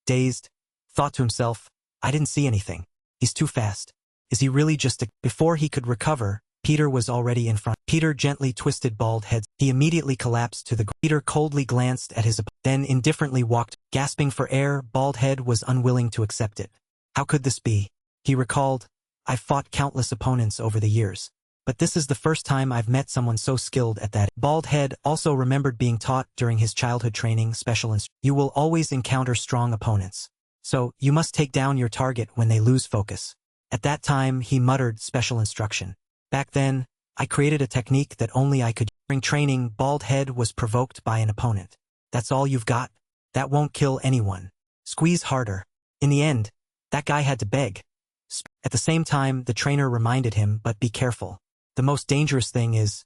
Dazed, thought to himself, "I didn't see anything. He's too fast. Is he really just a..." Before he could recover, Peter was already in front. Peter gently twisted Bald Head. He immediately collapsed to the ground. Peter coldly glanced at his opponent, then indifferently walked. Gasping for air, Bald Head was unwilling to accept it. How could this be? He recalled, I've fought countless opponents over the years, but this is the first time I've met someone so skilled at that. Bald Head also remembered being taught during his childhood training special instruction. You will always encounter strong opponents, so you must take down your target when they lose focus. At that time, he muttered special instruction. Back then, I created a technique that only I could. During training, Bald Head was provoked by an opponent. That's all you've got? That won't kill anyone. Squeeze harder. In the end, that guy had to beg. At the same time, the trainer reminded him, but be careful. The most dangerous thing is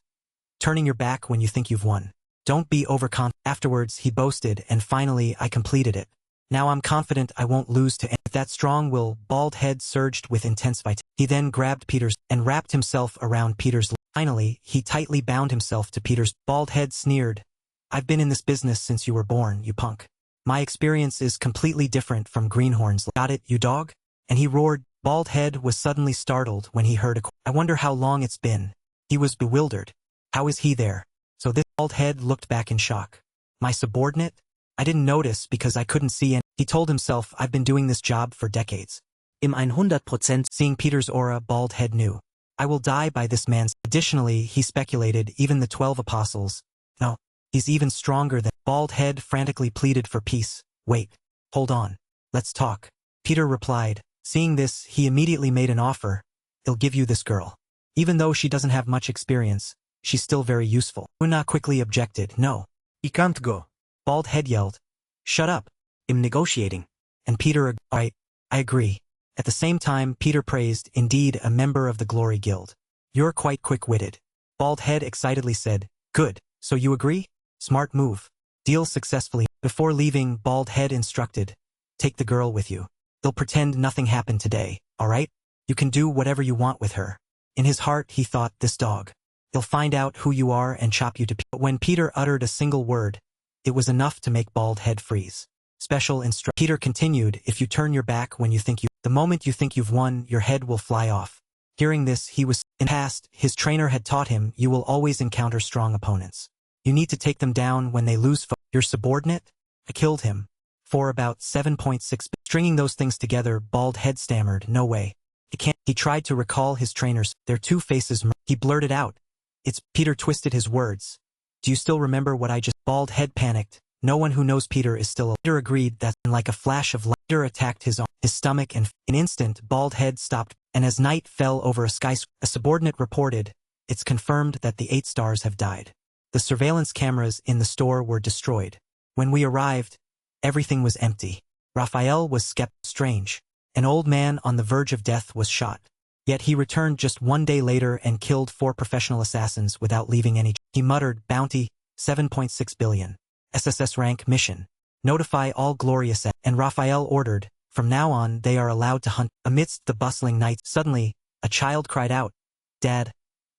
turning your back when you think you've won. Don't be overconfident. Afterwards, he boasted, and finally, I completed it. Now I'm confident I won't lose to with that strong will. Bald Head surged with intense vitality. He then grabbed Peter's and wrapped himself around Peter's. Finally, he tightly bound himself to Peter's. Bald Head sneered. I've been in this business since you were born, you punk. My experience is completely different from Greenhorn's. Got it, you dog? And he roared. Bald Head was suddenly startled when he heard I wonder how long it's been. He was bewildered. How is he there? So this. Bald Head looked back in shock. My subordinate? I didn't notice because I couldn't see any. He told himself, I've been doing this job for decades. 100%. Seeing Peter's aura, Bald Head knew. I will die by this man's. Additionally, he speculated, even the 12 apostles. No, he's even stronger than. Bald Head frantically pleaded for peace. Wait, hold on. Let's talk. Peter replied. Seeing this, he immediately made an offer. I'll give you this girl. Even though she doesn't have much experience, she's still very useful. Una quickly objected. No. He can't go. Bald Head yelled. Shut up. I'm negotiating. And Peter, I agree. At the same time, Peter praised, indeed, a member of the Glory Guild. You're quite quick-witted. Bald Head excitedly said, good, so you agree? Smart move. Deal successfully. Before leaving, Bald Head instructed, take the girl with you. They'll pretend nothing happened today, all right? You can do whatever you want with her. In his heart, he thought, this dog. He'll find out who you are and chop you to pieces. But when Peter uttered a single word, it was enough to make Bald Head freeze. Special instruction. Peter continued, if you turn your back when you think the moment you think you've won, your head will fly off. Hearing this, he was. In the past, his trainer had taught him, you will always encounter strong opponents. You need to take them down when they lose focus. Your subordinate? I killed him. For about 7.6. Stringing those things together, Bald Head stammered, no way. It can't. He tried to recall his trainers. Their two faces. He blurted out. It's. Peter twisted his words. Do you still remember what I just. Bald Head panicked. No one who knows Peter is still alive. Peter agreed that, like a flash of light, Peter attacked his arm, his stomach, and in an instant, Bald Head stopped, and as night fell over a skyscraper, a subordinate reported, it's confirmed that the 8 stars have died. The surveillance cameras in the store were destroyed. When we arrived, everything was empty. Raphael was skeptical. Strange. An old man on the verge of death was shot. Yet he returned just 1 day later and killed 4 professional assassins without leaving any. He muttered, bounty, 7.6 billion. SSS rank mission. Notify all glorious. And Raphael ordered, from now on they are allowed to hunt. Amidst the bustling night, suddenly, a child cried out, Dad.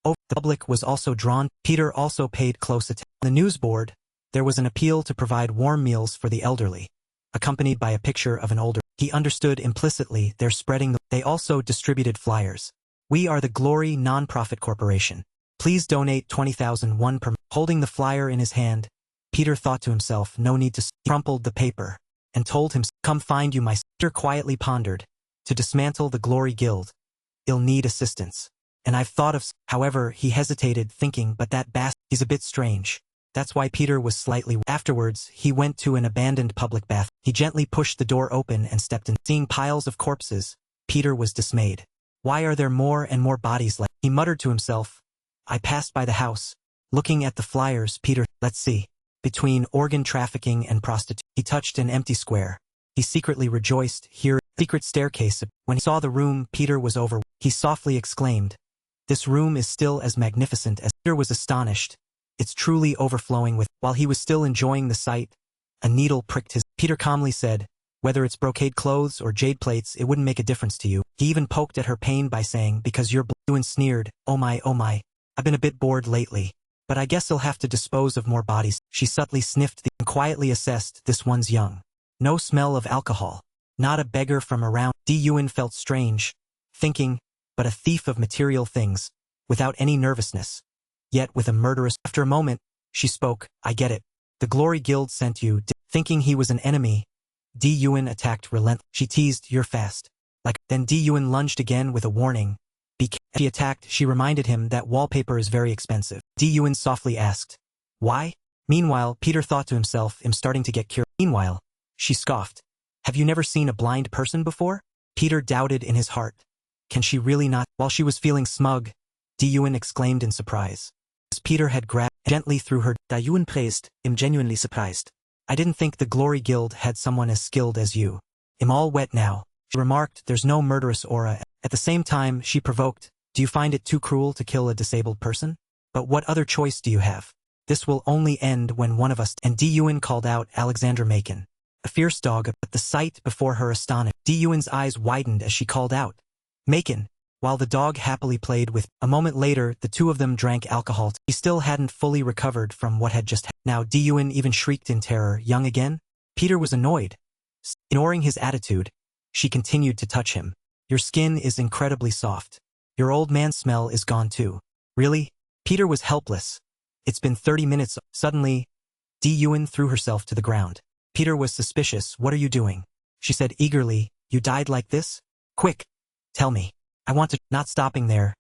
Oh, the public was also drawn. Peter also paid close attention. On the news board, there was an appeal to provide warm meals for the elderly, accompanied by a picture of an older. He understood implicitly they're spreading. They also distributed flyers. We are the Glory Non-Profit Corporation. Please donate 20,001 per. Holding the flyer in his hand, Peter thought to himself, no need to. He crumpled the paper and told him, come find you my. Peter quietly pondered, to dismantle the Glory Guild, you'll need assistance. And I've thought of. However, he hesitated, thinking, but that bastard, he's a bit strange. That's why Peter was slightly. Afterwards, he went to an abandoned public bath. He gently pushed the door open and stepped in. Seeing piles of corpses, Peter was dismayed. Why are there more and more bodies like? He muttered to himself. I passed by the house. Looking at the flyers, Peter, let's see. Between organ trafficking and prostitution, he touched an empty square. He secretly rejoiced, here, secret staircase. When he saw the room, Peter was over. He softly exclaimed, this room is still as magnificent as. Peter was astonished. It's truly overflowing with. While he was still enjoying the sight, a needle pricked his. Peter calmly said, whether it's brocade clothes or jade plates, it wouldn't make a difference to you. He even poked at her pain by saying, because you're blue, and sneered, oh my, I've been a bit bored lately. But I guess he'll have to dispose of more bodies. She subtly sniffed and quietly assessed, this one's young. No smell of alcohol. Not a beggar from around. Yun felt strange, thinking, but a thief of material things, without any nervousness. Yet with a murderous. After a moment, she spoke, I get it. The Glory Guild sent you. Thinking he was an enemy, Yun attacked relentlessly. She teased, you're fast. Then Di-Yuan lunged again with a warning. She attacked, she reminded him that wallpaper is very expensive. Di-Yuan softly asked, "Why?" Meanwhile, Peter thought to himself, "I'm starting to get curious." Meanwhile, she scoffed. "Have you never seen a blind person before?" Peter doubted in his heart. Can she really not? While she was feeling smug, Di-Yuan exclaimed in surprise. As Peter had grabbed gently through her, Di-Yuan praised, "I'm genuinely surprised. I didn't think the Glory Guild had someone as skilled as you. I'm all wet now." She remarked, "There's no murderous aura." At the same time, she provoked, "Do you find it too cruel to kill a disabled person? But what other choice do you have? This will only end when one of us—" And Di-Yuan called out Alexander Macon. A fierce dog, but the sight before her astonished. Di-Yuan's eyes widened as she called out, "Macon," while the dog happily played with. A moment later, the two of them drank alcohol. He still hadn't fully recovered from what had just happened. Now Di-Yuan even shrieked in terror, "Young again?" Peter was annoyed. Ignoring his attitude, she continued to touch him. "Your skin is incredibly soft. Your old man smell is gone too." "Really?" Peter was helpless. "It's been 30 minutes. Suddenly, Di-Yuan threw herself to the ground. Peter was suspicious. "What are you doing?" She said eagerly, "You died like this? Quick, tell me. I want to." Not stopping there,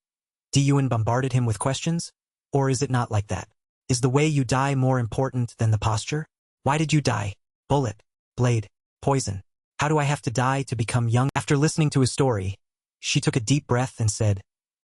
Di-Yuan bombarded him with questions. "Or is it not like that? Is the way you die more important than the posture? Why did you die? Bullet, blade, poison. How do I have to die to become young?" After listening to his story, she took a deep breath and said,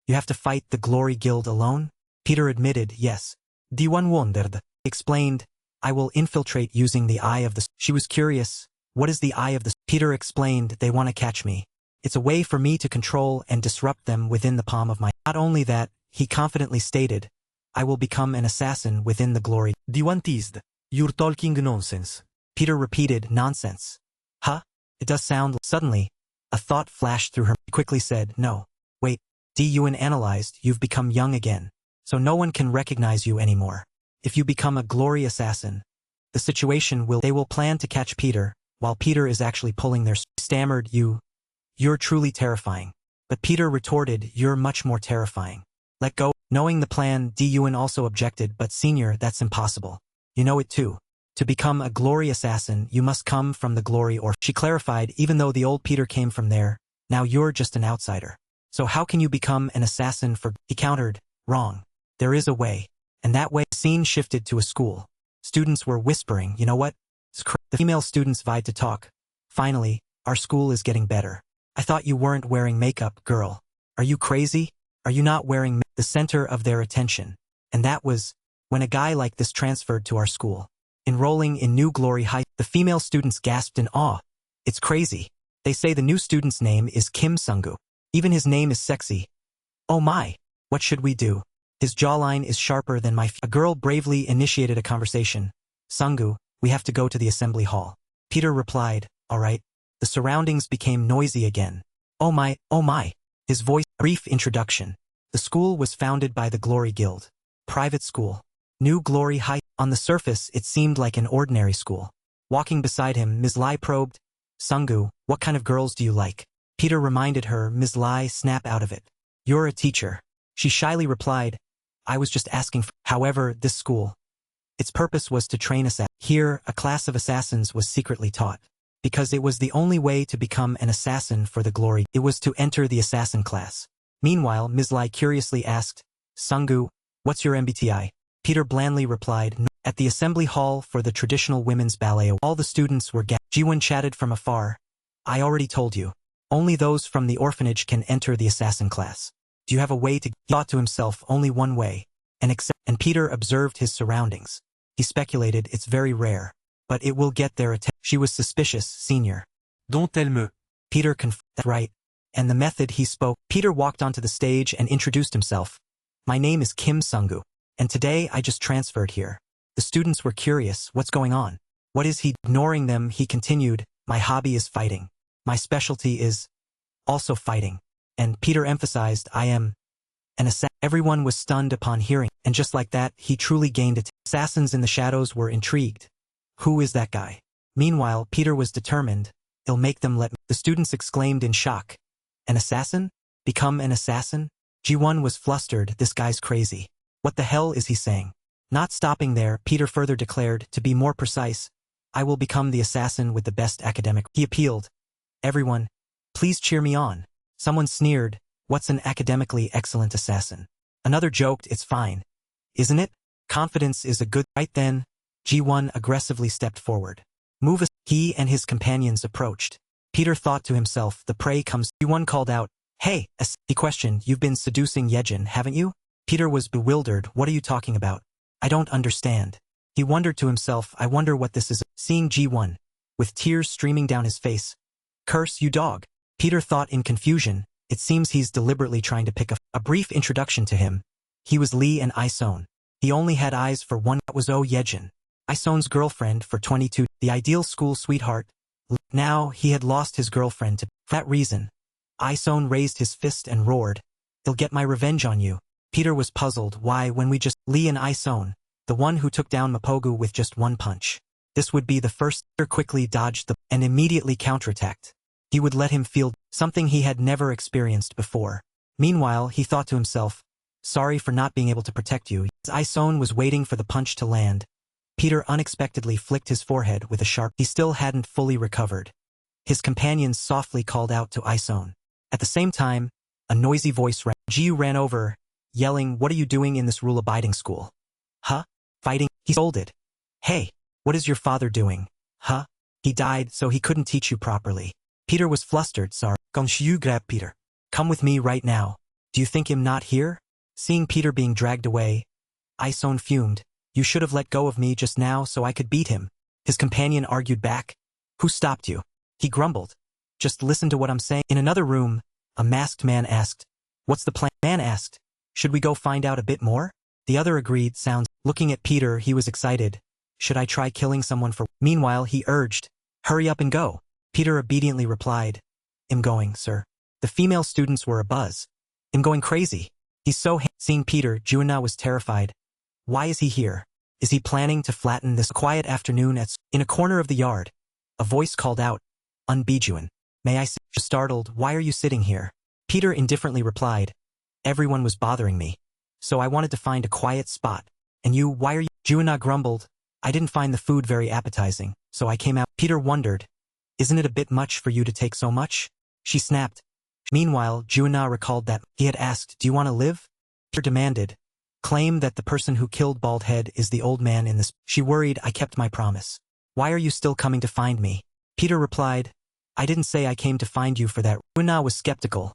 "You have to fight the Glory Guild alone?" Peter admitted, "Yes." Di-Yuan wondered. Explained, "I will infiltrate using the eye of the..." She was curious, "What is the eye of the..." Peter explained, "They want to catch me. It's a way for me to control and disrupt them within the palm of my..." Not only that, he confidently stated, "I will become an assassin within the Glory..." Di-Yuan teased, "You're talking nonsense." Peter repeated, "Nonsense. Huh? It does sound..." Suddenly, a thought flashed through her. He quickly said, "No. Wait." Di-Yuan analyzed, "You've become young again. So no one can recognize you anymore. If you become a glory assassin, the situation will... They will plan to catch Peter, while Peter is actually pulling their..." Stammered, You're truly terrifying." But Peter retorted, "You're much more terrifying. Let go." Knowing the plan, Di-Yuan also objected, "But senior, that's impossible. You know it too. To become a glory assassin, you must come from the glory or..." She clarified, "Even though the old Peter came from there, now you're just an outsider. So how can you become an assassin for..." He countered, "Wrong. There is a way." And that way, the scene shifted to a school. Students were whispering, "You know what? The female students vied to talk. Finally, our school is getting better. I thought you weren't wearing makeup, girl. Are you crazy? Are you not wearing..." The center of their attention. And that was when a guy like this transferred to our school. Enrolling in New Glory High, the female students gasped in awe. "It's crazy. They say the new student's name is Kim Sung-gu. Even his name is sexy. Oh my, what should we do? His jawline is sharper than my..." A girl bravely initiated a conversation. "Sung-gu, we have to go to the assembly hall." Peter replied, "All right." The surroundings became noisy again. Oh my, oh my. His voice, brief introduction. The school was founded by the Glory Guild. Private school. New Glory High. On the surface, it seemed like an ordinary school. Walking beside him, Ms. Lai probed, "Sung-gu, what kind of girls do you like?" Peter reminded her. Ms. Lai snapped out of it. "You're a teacher." She shyly replied, "I was just asking for..." However, this school, its purpose was to train assassins. Here, a class of assassins was secretly taught. Because it was the only way to become an assassin for the glory. It was to enter the assassin class. Meanwhile, Ms. Lai curiously asked, "Sung-gu, what's your MBTI?" Peter blandly replied, "No." At the assembly hall for the traditional women's ballet, all the students were gathered. Ji-won chatted from afar. "I already told you. Only those from the orphanage can enter the assassin class. Do you have a way to..." He thought to himself, only one way. And Peter observed his surroundings. He speculated, it's very rare. But it will get their attention. She was suspicious, senior. "Dont elle me?" Peter confirmed. "That's right." And the method he spoke. Peter walked onto the stage and introduced himself. "My name is Kim Sung-gu. And today I just transferred here." The students were curious, what's going on? What is he? Ignoring them, he continued, "My hobby is fighting. My specialty is also fighting." And Peter emphasized, "I am an assassin." Everyone was stunned upon hearing, and just like that, he truly gained it. Assassins in the shadows were intrigued. Who is that guy? Meanwhile, Peter was determined. He'll make them let me. The students exclaimed in shock. An assassin? Become an assassin? Ji-won was flustered. This guy's crazy. What the hell is he saying? Not stopping there, Peter further declared, to be more precise, I will become the assassin with the best academic. He appealed. Everyone, Please cheer me on. Someone sneered, what's an academically excellent assassin? Another joked, it's fine. Isn't it? Confidence is a good. Right then, G1 aggressively stepped forward. Move as he and his companions approached. Peter thought to himself, the prey comes. G1 called out, hey, he questioned, you've been seducing Yejin, haven't you? Peter was bewildered, what are you talking about? I don't understand. He wondered to himself, I wonder what this is. Seeing G1, with tears streaming down his face. Curse you dog. Peter thought in confusion, it seems he's deliberately trying to pick a brief introduction to him. He was Lee and Isoun. He only had eyes for one. That was Yejin, Isoun's girlfriend for 22, the ideal school sweetheart. Now he had lost his girlfriend to. For that reason, Isoun raised his fist and roared, I'll get my revenge on you. Peter was puzzled, why when we just. Lee and Isoun, the one who took down Mapogu with just one punch. This would be the first. Peter quickly dodged and immediately counterattacked. He would let him feel something he had never experienced before. Meanwhile, he thought to himself, sorry for not being able to protect you. As Isoun was waiting for the punch to land, Peter unexpectedly flicked his forehead with a sharp. He still hadn't fully recovered. His companions softly called out to Isoun. At the same time, a noisy voice ran. Jiu ran over, yelling, what are you doing in this rule-abiding school? Huh? Fighting? He scolded. Hey, what is your father doing? Huh? He died so he couldn't teach you properly. Peter was flustered, sorry. Gongxiu grabbed Peter. Come with me right now. Do you think him not here? Seeing Peter being dragged away, Isoun fumed. You should have let go of me just now so I could beat him. His companion argued back. Who stopped you? He grumbled. Just listen to what I'm saying. In another room, a masked man asked. What's the plan? Man asked. Should we go find out a bit more? The other agreed, sounds. Looking at Peter, he was excited. Should I try killing someone for? Meanwhile, he urged. Hurry up and go. Peter obediently replied. I'm going, sir. The female students were abuzz. I'm going crazy. He's so Seeing Peter, Juana was terrified. Why is he here? Is he planning to flatten this quiet afternoon at? In a corner of the yard, a voice called out. Unbijuan. May I sit? Startled, why are you sitting here? Peter indifferently replied. Everyone was bothering me. So I wanted to find a quiet spot. And you, why are you? Juana grumbled. I didn't find the food very appetizing, so I came out. Peter wondered. Isn't it a bit much for you to take so much? She snapped. Meanwhile, Juana recalled that he had asked, do you want to live? Peter demanded. Claim that the person who killed Baldhead is the old man in this. She worried, I kept my promise. Why are you still coming to find me? Peter replied. I didn't say I came to find you for that. Juana was skeptical.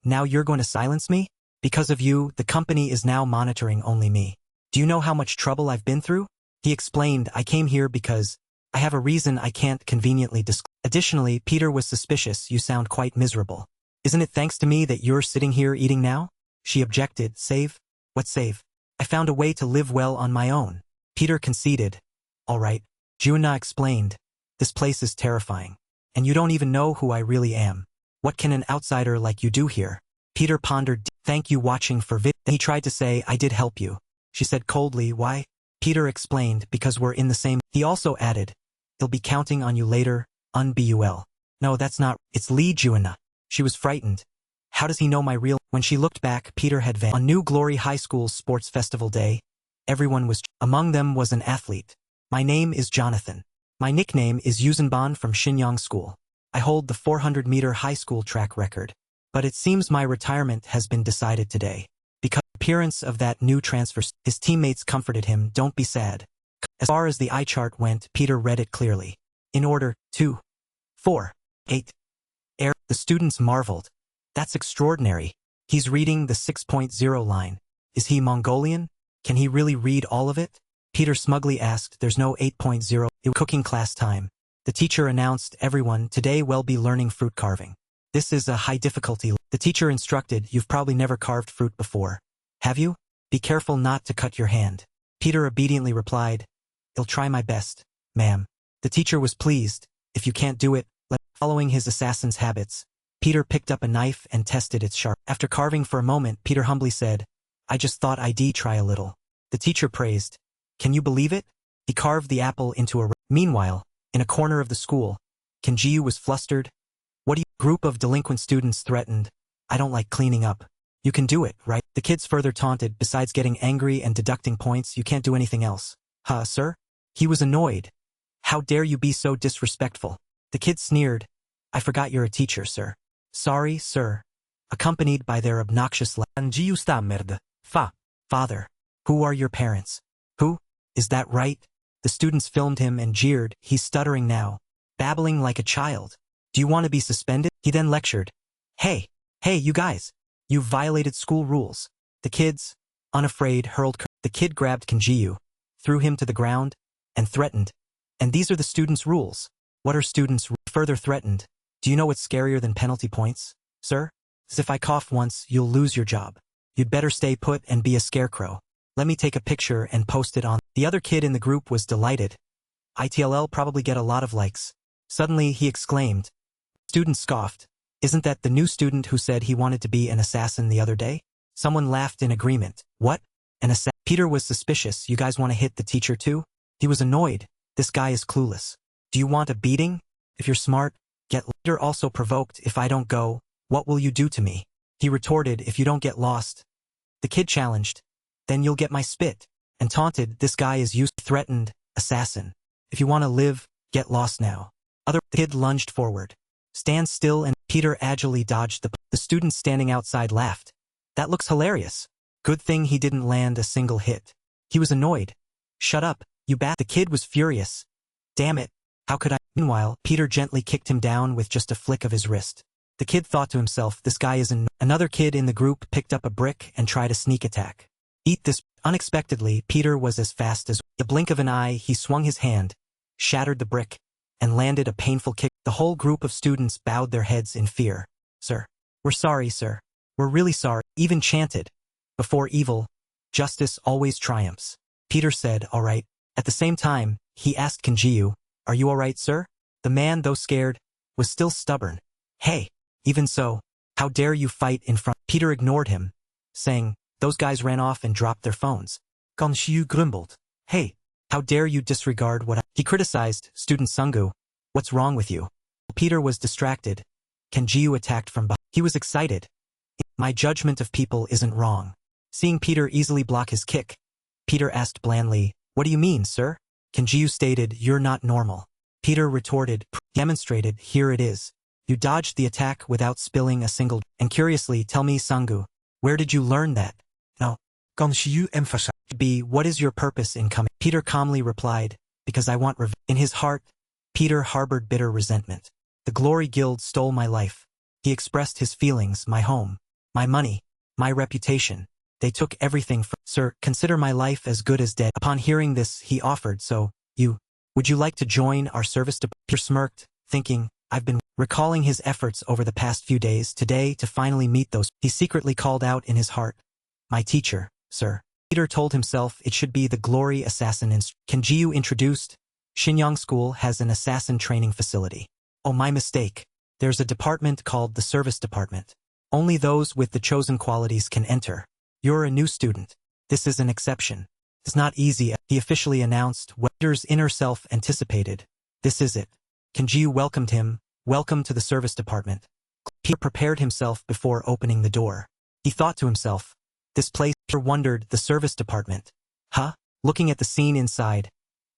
Now you're going to silence me? Because of you, the company is now monitoring only me. Do you know how much trouble I've been through? He explained, I came here because I have a reason I can't conveniently disclose. Additionally, Peter was suspicious, you sound quite miserable. Isn't it thanks to me that you're sitting here eating now? She objected, save? What save? I found a way to live well on my own. Peter conceded. All right. Juana explained. This place is terrifying. And you don't even know who I really am. What can an outsider like you do here? Peter pondered. Thank you watching for vid. Then he tried to say, I did help you. She said coldly, why? Peter explained, because we're in the same. He also added, he'll be counting on you later, unbul. No, that's not. It's Lee Juana. She was frightened. How does he know my real? When she looked back, Peter had vanished. On New Glory High School's sports festival day, everyone was. Among them was an athlete. My name is Jonathan. My nickname is Yuzenban from Shinyang School. I hold the 400-meter high school track record. But it seems my retirement has been decided today. Because of the appearance of that new transfer, his teammates comforted him, don't be sad. As far as the eye chart went, Peter read it clearly. In order, 2, 4, 8. The students marveled. That's extraordinary. He's reading the 6.0 line. Is he Mongolian? Can he really read all of it? Peter smugly asked, there's no 8.0. It was cooking class time. The teacher announced, everyone, today we'll be learning fruit carving. This is a high difficulty. The teacher instructed, you've probably never carved fruit before. Have you? Be careful not to cut your hand. Peter obediently replied, I'll try my best, ma'am. The teacher was pleased. If you can't do it, following his assassin's habits, Peter picked up a knife and tested its sharp. After carving for a moment, Peter humbly said, I just thought I'd try a little. The teacher praised. Can you believe it? He carved the apple into a. Meanwhile, in a corner of the school, Kenjiu was flustered. What do you? Group of delinquent students threatened. I don't like cleaning up. You can do it, right? The kids further taunted, besides getting angry and deducting points, you can't do anything else. Huh, sir? He was annoyed. How dare you be so disrespectful? The kid sneered. I forgot you're a teacher, sir. Sorry, sir. Accompanied by their obnoxious Jiu stammered. Father. Who are your parents? Who? Is that right? The students filmed him and jeered. He's stuttering now, babbling like a child. Do you want to be suspended? He then lectured. Hey, you guys. You violated school rules. The kids, unafraid, hurled. The kid grabbed Kanjiu, threw him to the ground, and threatened. And these are the students' rules. What are students' further threatened? Do you know what's scarier than penalty points, sir? As if I cough once, you'll lose your job. You'd better stay put and be a scarecrow. Let me take a picture and post it on. The other kid in the group was delighted. ITLL probably get a lot of likes. Suddenly, he exclaimed. Student scoffed. Isn't that the new student who said he wanted to be an assassin the other day? Someone laughed in agreement. What? An assassin? Peter was suspicious. You guys want to hit the teacher too? He was annoyed. This guy is clueless. Do you want a beating? If you're smart, get. Peter also provoked. If I don't go, what will you do to me? He retorted. If you don't get lost. The kid challenged. Then you'll get my spit. And taunted. This guy is used. Threatened. Assassin. If you want to live, get lost now. The kid lunged forward. Stand still, and Peter agilely dodged the students standing outside laughed. That looks hilarious. Good thing he didn't land a single hit. He was annoyed. Shut up, you bat. The kid was furious. Damn it. How could I? Meanwhile, Peter gently kicked him down with just a flick of his wrist. The kid thought to himself, this guy isn't. Another kid in the group picked up a brick and tried a sneak attack. Eat this. Unexpectedly, Peter was as fast as the blink of an eye. He swung his hand, shattered the brick, and landed a painful kick. The whole group of students bowed their heads in fear. Sir. We're sorry, sir. We're really sorry. Even chanted. Before evil, justice always triumphs. Peter said, all right. At the same time, he asked Kanjiu, are you all right, sir? The man, though scared, was still stubborn. Hey, even so, how dare you fight in front? Peter ignored him, saying, those guys ran off and dropped their phones. Kanjiu grumbled. Hey, how dare you disregard what He criticized, student Sungu. What's wrong with you? Peter was distracted. Kanjiu attacked from behind. He was excited. My judgment of people isn't wrong. Seeing Peter easily block his kick, Peter asked blandly, what do you mean, sir? Kanjiu stated, you're not normal. Peter retorted, demonstrated, here it is. You dodged the attack without spilling a single. And curiously, tell me, Sungu, where did you learn that? No. Kanjiu emphasized. B. What is your purpose in coming? Peter calmly replied, because I want revenge. In his heart, Peter harbored bitter resentment. The Glory Guild stole my life. He expressed his feelings, my home, my money, my reputation. They took everything from. Sir, consider my life as good as dead. Upon hearing this, he offered, so, would you like to join our service? Peter smirked, thinking, I've been recalling his efforts over the past few days today to finally meet those. He secretly called out in his heart, my teacher, sir. Peter told himself it should be the Glory Assassin Kanjiu introduced. Shinyang School has an assassin training facility. Oh, my mistake. There's a department called the Service Department. Only those with the chosen qualities can enter. You're a new student. This is an exception. It's not easy, he officially announced. Peter's inner self anticipated. This is it. Kanjiu welcomed him. Welcome to the Service Department. Peter prepared himself before opening the door. He thought to himself, this place. Peter wondered, the Service Department. Huh? Looking at the scene inside,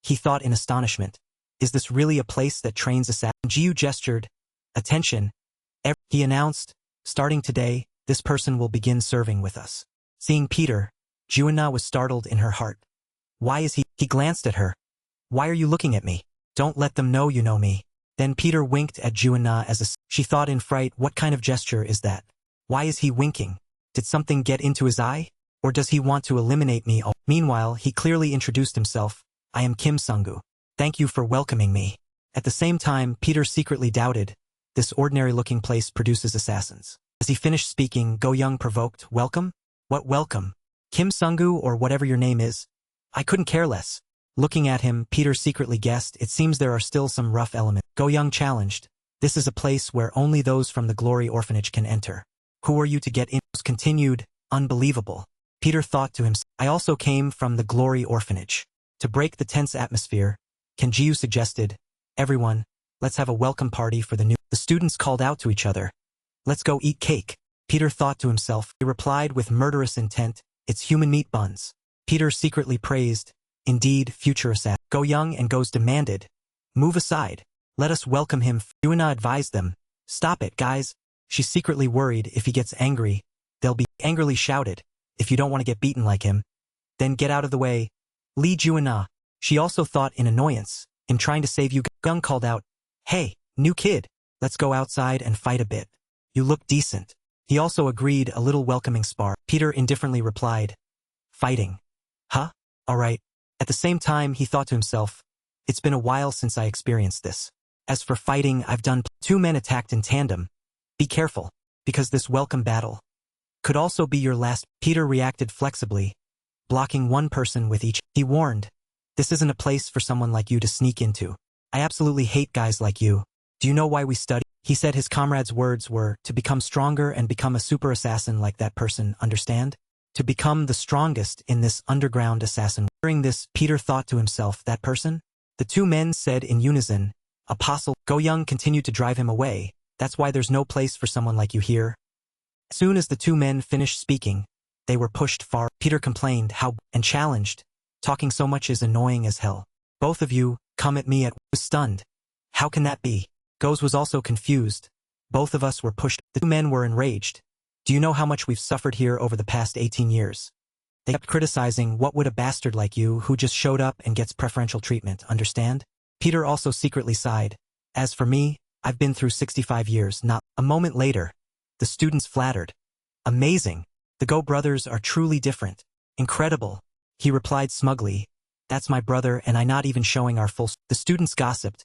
he thought in astonishment. Is this really a place that trains assassins? Kanjiu gestured. Attention. He announced, starting today, this person will begin serving with us. Seeing Peter, Juana was startled in her heart. Why is he? He glanced at her. Why are you looking at me? Don't let them know you know me. Then Peter winked at Juana as a. She thought in fright, what kind of gesture is that? Why is he winking? Did something get into his eye? Or does he want to eliminate me? Meanwhile, he clearly introduced himself. I am Kim Sungu. Thank you for welcoming me. At the same time, Peter secretly doubted. This ordinary-looking place produces assassins. As he finished speaking, Go Young provoked, welcome? What welcome? Kim Sungu or whatever your name is? I couldn't care less. Looking at him, Peter secretly guessed, it seems there are still some rough elements. Go Young challenged. This is a place where only those from the Glory Orphanage can enter. Who are you to get in? Continued, unbelievable. Peter thought to himself, I also came from the Glory Orphanage. To break the tense atmosphere, Kanjiu suggested, everyone, let's have a welcome party for the new. The students called out to each other. Let's go eat cake. Peter thought to himself. He replied with murderous intent, it's human meat buns. Peter secretly praised, indeed, future assassin. Go Young and Goes demanded, move aside. Let us welcome him. Juana advised them, stop it, guys. She's secretly worried if he gets angry, they'll be angrily shouted. If you don't want to get beaten like him, then get out of the way. Lee Juana. She also thought in annoyance, in trying to save you. Gung called out, "Hey, new kid, let's go outside and fight a bit. You look decent." He also agreed a little welcoming spar. Peter indifferently replied, "Fighting. Huh? Alright." At the same time he thought to himself, "It's been a while since I experienced this. As for fighting, I've done." Two men attacked in tandem. Be careful, because this welcome battle could also be your last. Peter reacted flexibly, blocking one person with each. He warned, "This isn't a place for someone like you to sneak into. I absolutely hate guys like you. Do you know why we study?" He said his comrade's words were, to become stronger and become a super assassin like that person, understand? To become the strongest in this underground assassin. Hearing this, Peter thought to himself, that person? The two men said in unison, "Apostle." Go Young continued to drive him away. "That's why there's no place for someone like you here." As soon as the two men finished speaking, they were pushed far. Peter complained and challenged, "Talking so much is annoying as hell. Both of you, come at me." Was stunned. "How can that be?" Goes was also confused. "Both of us were pushed." The two men were enraged. "Do you know how much we've suffered here over the past 18 years? They kept criticizing, what would a bastard like you who just showed up and gets preferential treatment, understand?" Peter also secretly sighed. "As for me, I've been through 65 years, not." A moment later, the students flattered. "Amazing. The Go brothers are truly different. Incredible." He replied smugly, "That's my brother and I not even showing our full." The students gossiped.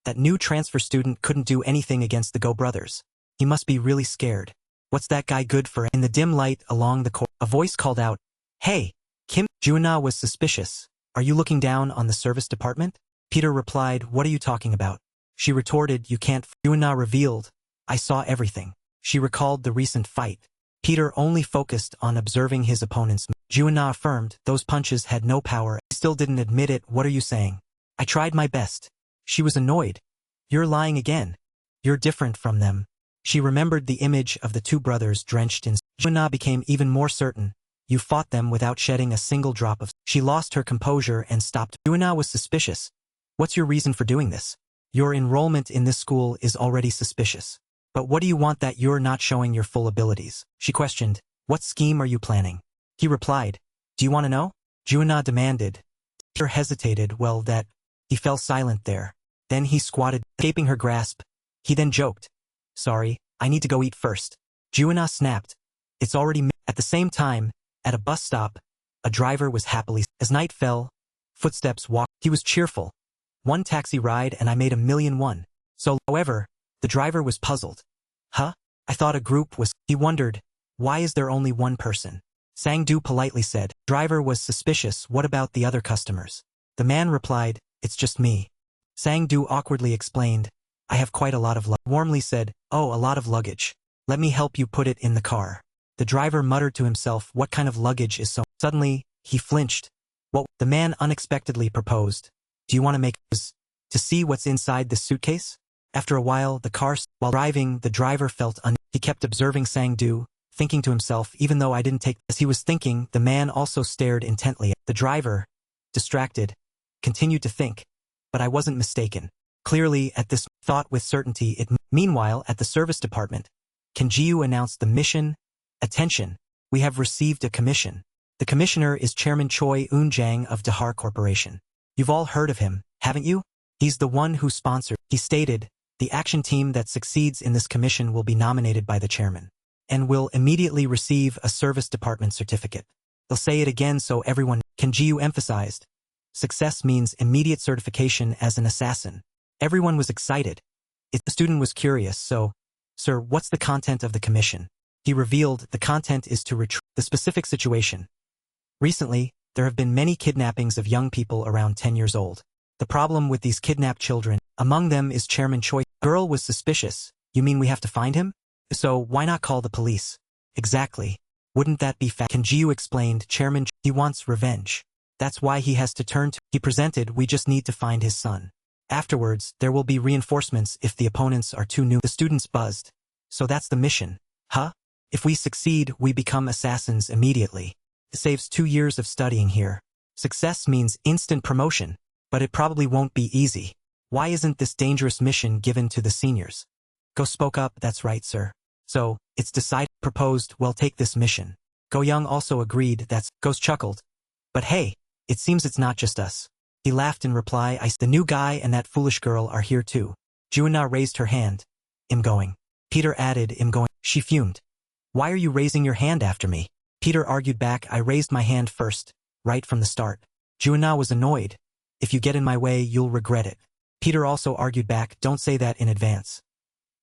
That new transfer student couldn't do anything against the Go brothers. He must be really scared. What's that guy good for? In the dim light along the corridor, a voice called out, "Hey, Kim." Juana was suspicious. "Are you looking down on the service department?" Peter replied, "What are you talking about?" She retorted, "You can't." Juana revealed, "I saw everything." She recalled the recent fight. Peter only focused on observing his opponent's moves. Juana affirmed, "Those punches had no power." He still didn't admit it. "What are you saying?" "I tried my best." She was annoyed. "You're lying again. You're different from them." She remembered the image of the two brothers drenched in. Juana became even more certain. "You fought them without shedding a single drop of." She lost her composure and stopped. Juana was suspicious. "What's your reason for doing this? Your enrollment in this school is already suspicious. But what do you want that you're not showing your full abilities?" She questioned, "What scheme are you planning?" He replied, "Do you want to know?" Juana demanded. Peter hesitated. "Well, that." He fell silent there. Then he squatted, escaping her grasp. He then joked, "Sorry, I need to go eat first." Juana snapped. "It's already." At the same time, at a bus stop, a driver was happily. As night fell, footsteps walked. He was cheerful. "One taxi ride and I made $1,000,001. So, however, the driver was puzzled. "Huh? I thought a group was." He wondered, "Why is there only one person?" Sang-do politely said. Driver was suspicious. "What about the other customers?" The man replied, "It's just me." Sang-do awkwardly explained, "I have quite a lot of luggage." Warmly said, "Oh, a lot of luggage. Let me help you put it in the car." The driver muttered to himself, "What kind of luggage is so?" Suddenly, he flinched. "What?" The man unexpectedly proposed. "Do you want to make to see what's inside this suitcase?" After a while, while driving, the driver felt He kept observing Sang-do, thinking to himself, even though I didn't take. As he was thinking, the man also stared intently. The driver, distracted, continued to think. But I wasn't mistaken. Clearly, at this thought with certainty Meanwhile, at the service department, Kanjiu announced the mission. "Attention, we have received a commission. The commissioner is Chairman Choi Eun-jang of Dahar Corporation. You've all heard of him, haven't you? He's the one who sponsored." He stated, "The action team that succeeds in this commission will be nominated by the chairman and will immediately receive a service department certificate." They'll say it again so everyone. Kanjiu emphasized, "Success means immediate certification as an assassin." Everyone was excited. The student was curious, so, "Sir, what's the content of the commission?" He revealed the content is to retrieve the specific situation. Recently, there have been many kidnappings of young people around 10 years old. The problem with these kidnapped children, among them is Chairman Choi. Girl was suspicious. "You mean we have to find him? So why not call the police?" "Exactly. Wouldn't that be Kanjiu explained. "Chairman, he wants revenge. That's why he has to turn to." He presented, "We just need to find his son. Afterwards, there will be reinforcements if the opponents are too new." The students buzzed. "So that's the mission, huh? If we succeed, we become assassins immediately. It saves 2 years of studying here. Success means instant promotion, but it probably won't be easy. Why isn't this dangerous mission given to the seniors?" Go spoke up. "That's right, sir. So, it's decided, proposed, well, take this mission. Go Young also agreed. Ghost chuckled. But hey, it seems it's not just us. He laughed in reply. The new guy and that foolish girl are here too. Juana raised her hand. I'm going. Peter added, I'm going. She fumed. Why are you raising your hand after me? Peter argued back, I raised my hand first, right from the start. Juana was annoyed. If you get in my way, you'll regret it. Peter also argued back, don't say that in advance.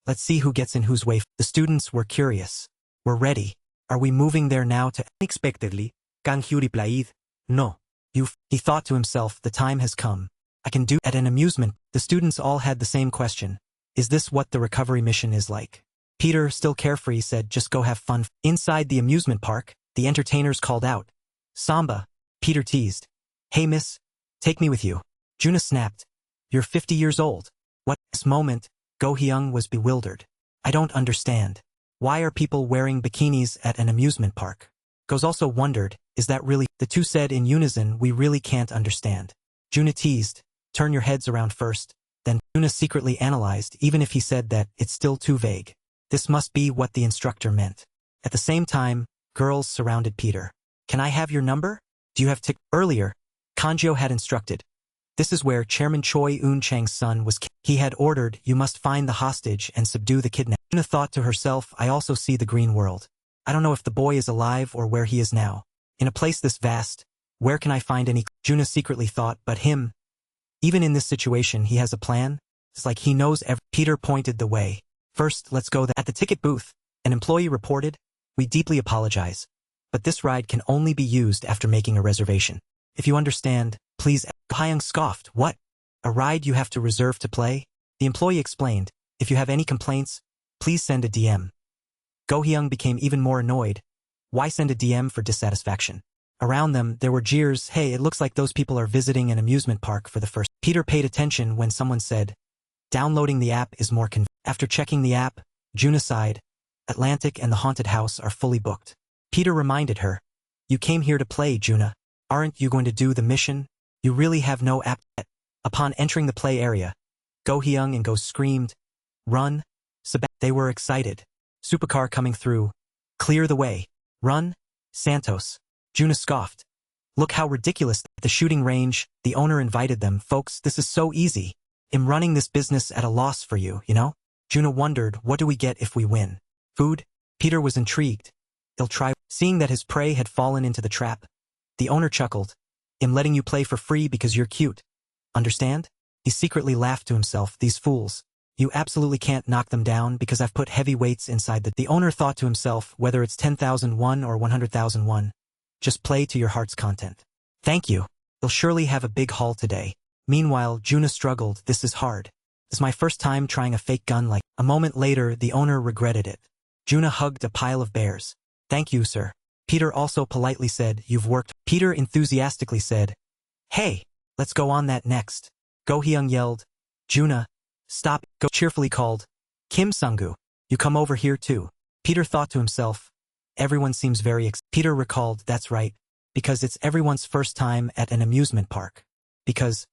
Let's see who gets in whose way. The students were curious. We're ready. Are we moving there now to? Unexpectedly, Kang Hyu replied, no. He thought to himself, the time has come. I can do at an amusement. The students all had the same question. Is this what the recovery mission is like? Peter, still carefree, said, just go have fun. Inside the amusement park, the entertainers called out. Samba. Peter teased. Hey miss, take me with you. Juana snapped. You're 50 years old. What? This moment, Go Hyung was bewildered. I don't understand. Why are people wearing bikinis at an amusement park? Goes also wondered, is that really? The two said in unison, we really can't understand. Juana teased, turn your heads around first. Then Juana secretly analyzed, even if he said that, it's still too vague. This must be what the instructor meant. At the same time, girls surrounded Peter. Can I have your number? Do you have Earlier, Kanjo had instructed. This is where Chairman Choi Un-chang's son was killed. He had ordered, you must find the hostage and subdue the kidnapper. Juana thought to herself, I also see the green world. I don't know if the boy is alive or where he is now. In a place this vast, where can I find any? Juana secretly thought, but him. Even in this situation he has a plan. It's like he knows Peter pointed the way. First, let's go at the ticket booth. An employee reported, we deeply apologize. But this ride can only be used after making a reservation. If you understand, please. Hyung scoffed, what? A ride you have to reserve to play? The employee explained, if you have any complaints, please send a DM. Go Hyung became even more annoyed. Why send a DM for dissatisfaction? Around them, there were jeers, hey, it looks like those people are visiting an amusement park for the first. Peter paid attention when someone said, downloading the app is more convenient. After checking the app, Juana sighed, Atlantic and the haunted house are fully booked. Peter reminded her, you came here to play, Juana. Aren't you going to do the mission? You really have no app yet. Upon entering the play area, Go Hyung and Go screamed, run, They were excited. Supercar coming through. Clear the way. Run, Santos. Juana scoffed. Look how ridiculous. At the shooting range, the owner invited them. Folks, this is so easy. I'm running this business at a loss for you, you know? Juana wondered, what do we get if we win? Food? Peter was intrigued. He'll try. Seeing that his prey had fallen into the trap, the owner chuckled. I'm letting you play for free because you're cute. Understand? He secretly laughed to himself, these fools. You absolutely can't knock them down because I've put heavy weights inside the owner thought to himself, whether it's 10,001 or 100,001. Just play to your heart's content. Thank you. They'll surely have a big haul today. Meanwhile, Juana struggled, this is hard. This is my first time trying a fake gun like. A moment later, the owner regretted it. Juana hugged a pile of bears. Thank you, sir. Peter also politely said, you've worked. Peter enthusiastically said, hey, let's go on that next. Go Hyung yelled, Juana, stop. Go cheerfully called, Kim Sunggu, you come over here too. Peter thought to himself, everyone seems very Peter recalled, that's right, because it's everyone's first time at an amusement park. Because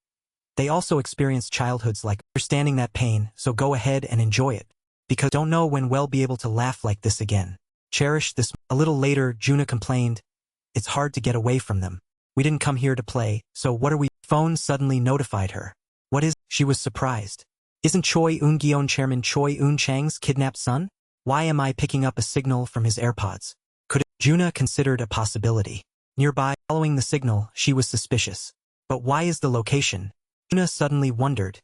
they also experience childhoods like understanding that pain, so go ahead and enjoy it. Because don't know when we'll be able to laugh like this again. Cherish this. A little later, Juana complained, it's hard to get away from them. We didn't come here to play, so what are we? Phone suddenly notified her. What is? She was surprised. Isn't Choi Un-gyeon Chairman Choi Un-chang's kidnapped son? Why am I picking up a signal from his AirPods? Could it? Juana considered a possibility. Nearby, following the signal, she was suspicious. But why is the location? Juana suddenly wondered.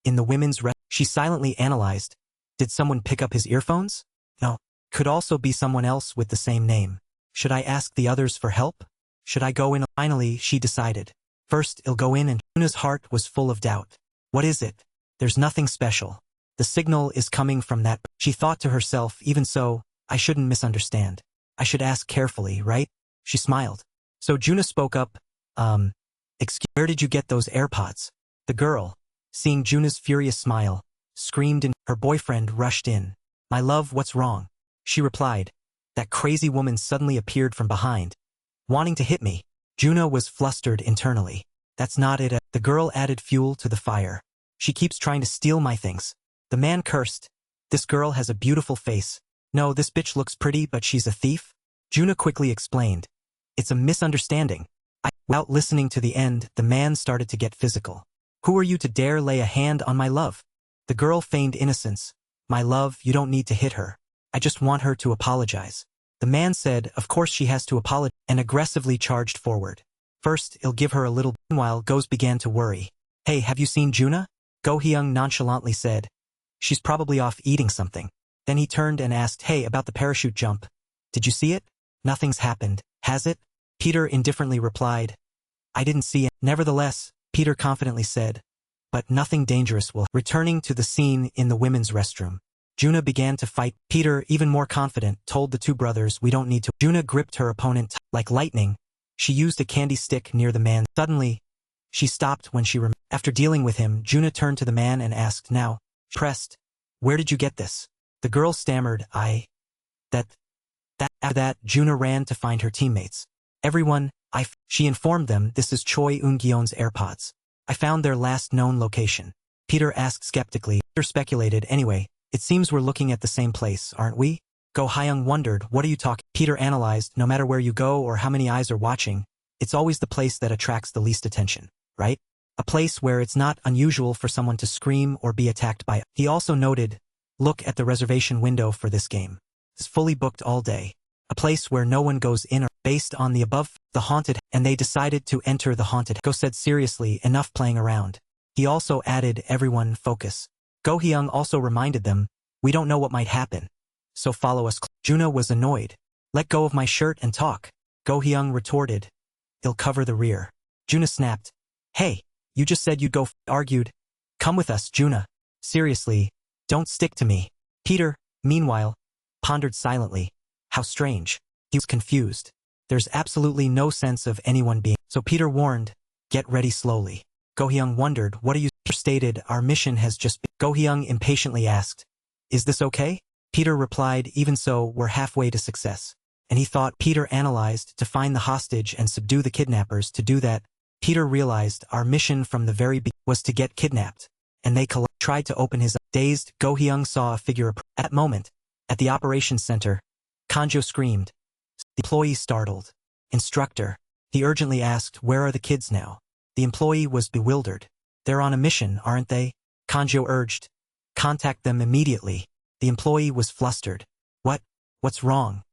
In the women's she silently analyzed. Did someone pick up his earphones? No. Could also be someone else with the same name. Should I ask the others for help? Should I go in? Finally, she decided. First, I'll go in and Juna's heart was full of doubt. What is it? There's nothing special. The signal is coming from that. She thought to herself, even so, I shouldn't misunderstand. I should ask carefully, right? She smiled. So Juana spoke up, where did you get those AirPods? The girl, seeing Juna's furious smile, screamed and her boyfriend rushed in. My love, what's wrong? She replied. That crazy woman suddenly appeared from behind, wanting to hit me. Juana was flustered internally. That's not it. The girl added fuel to the fire. She keeps trying to steal my things. The man cursed. This girl has a beautiful face. No, this bitch looks pretty but she's a thief? Juna quickly explained. It's a misunderstanding. Without listening to the end, the man started to get physical. Who are you to dare lay a hand on my love? The girl feigned innocence. My love, you don't need to hit her. I just want her to apologize. The man said, of course she has to apologize, and aggressively charged forward. First, he'll give her a little. Meanwhile, Go's began to worry. Hey, have you seen Juna? Go Hyung nonchalantly said. She's probably off eating something. Then he turned and asked, hey, about the parachute jump. Did you see it? Nothing's happened, has it? Peter indifferently replied. I didn't see it. Nevertheless, Peter confidently said. But nothing dangerous will. Returning to the scene in the women's restroom. Juna began to fight. Peter, even more confident, told the two brothers we don't need to. Juna gripped her opponent. Like lightning, she used a candy stick near the man. Suddenly, she stopped when she After dealing with him, Juna turned to the man and asked, now, pressed, where did you get this? The girl stammered, After that, Juna ran to find her teammates. Everyone, she informed them this is Choi Eun-gyeon's AirPods. I found their last known location. Peter asked skeptically. Peter speculated, anyway, it seems we're looking at the same place, aren't we? Go Hyung wondered, what are you talking? Peter analyzed, no matter where you go or how many eyes are watching, it's always the place that attracts the least attention, right? A place where it's not unusual for someone to scream or be attacked by. He also noted, look at the reservation window for this game. It's fully booked all day. A place where no one goes in or based on the above, the haunted, and they decided to enter the haunted. Go said seriously, enough playing around. He also added, everyone focus. Go Hyung also reminded them, we don't know what might happen. So follow us. Juna was annoyed. Let go of my shirt and talk. Go Hyung retorted. It'll cover the rear. Juna snapped. Hey, you just said you'd go argued. Come with us, Juna. Seriously, don't stick to me. Peter, meanwhile, pondered silently. How strange. He was confused. There's absolutely no sense of anyone being. So Peter warned, get ready slowly. Go Hyung wondered, what are you? Stated, our mission has just been. Go Hyung impatiently asked, is this okay? Peter replied, even so, we're halfway to success. And he thought. Peter analyzed to find the hostage and subdue the kidnappers. To do that, Peter realized our mission from the very beginning was to get kidnapped. And they tried to open his. Dazed, Go Hyung saw a figure. At that moment, at the operations center, Kanjo screamed. The employee startled. Instructor. He urgently asked, where are the kids now? The employee was bewildered. They're on a mission, aren't they? Kanjo urged. Contact them immediately. The employee was flustered. What's wrong?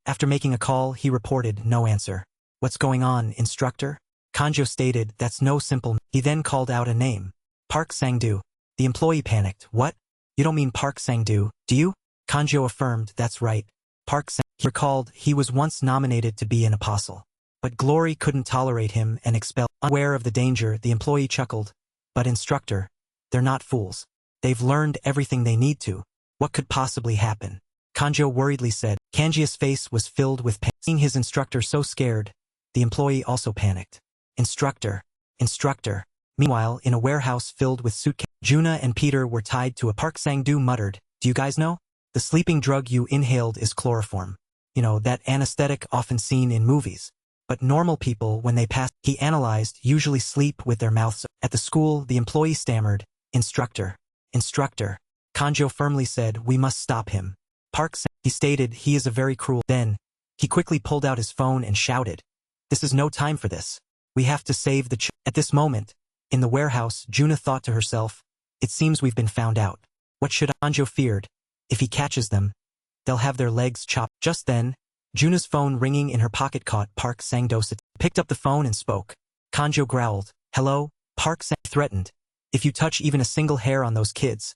After making a call, he reported no answer. What's going on, instructor? Kanjo stated, that's no simple. He then called out a name. Park Sang-do. The employee panicked. What? You don't mean Park Sang-do, do you? Kanjo affirmed, that's right. Park Sang. He recalled he was once nominated to be an apostle. But Glory couldn't tolerate him and expelled. Unaware of the danger, the employee chuckled. But instructor, they're not fools. They've learned everything they need to. What could possibly happen? Kanjo worriedly said. Kanji's face was filled with pain. Seeing his instructor so scared, the employee also panicked. Instructor. Meanwhile, in a warehouse filled with suitcases, Juna and Peter were tied to a. Park Sang-do muttered, do you guys know? The sleeping drug you inhaled is chloroform. You know, that anesthetic often seen in movies. But normal people, when they pass, he analyzed, usually sleep with their mouths. At the school, the employee stammered, Instructor. Kanjo firmly said, we must stop him. He stated, he is a very cruel. Then, he quickly pulled out his phone and shouted, this is no time for this. We have to save the At this moment, in the warehouse, Juna thought to herself, it seems we've been found out. What should Kanjo feared? If he catches them, they'll have their legs chopped. Just then, Juna's phone ringing in her pocket caught Park Sang-do. Picked up the phone and spoke. Kanjo growled, hello, Park Sang threatened. If you touch even a single hair on those kids,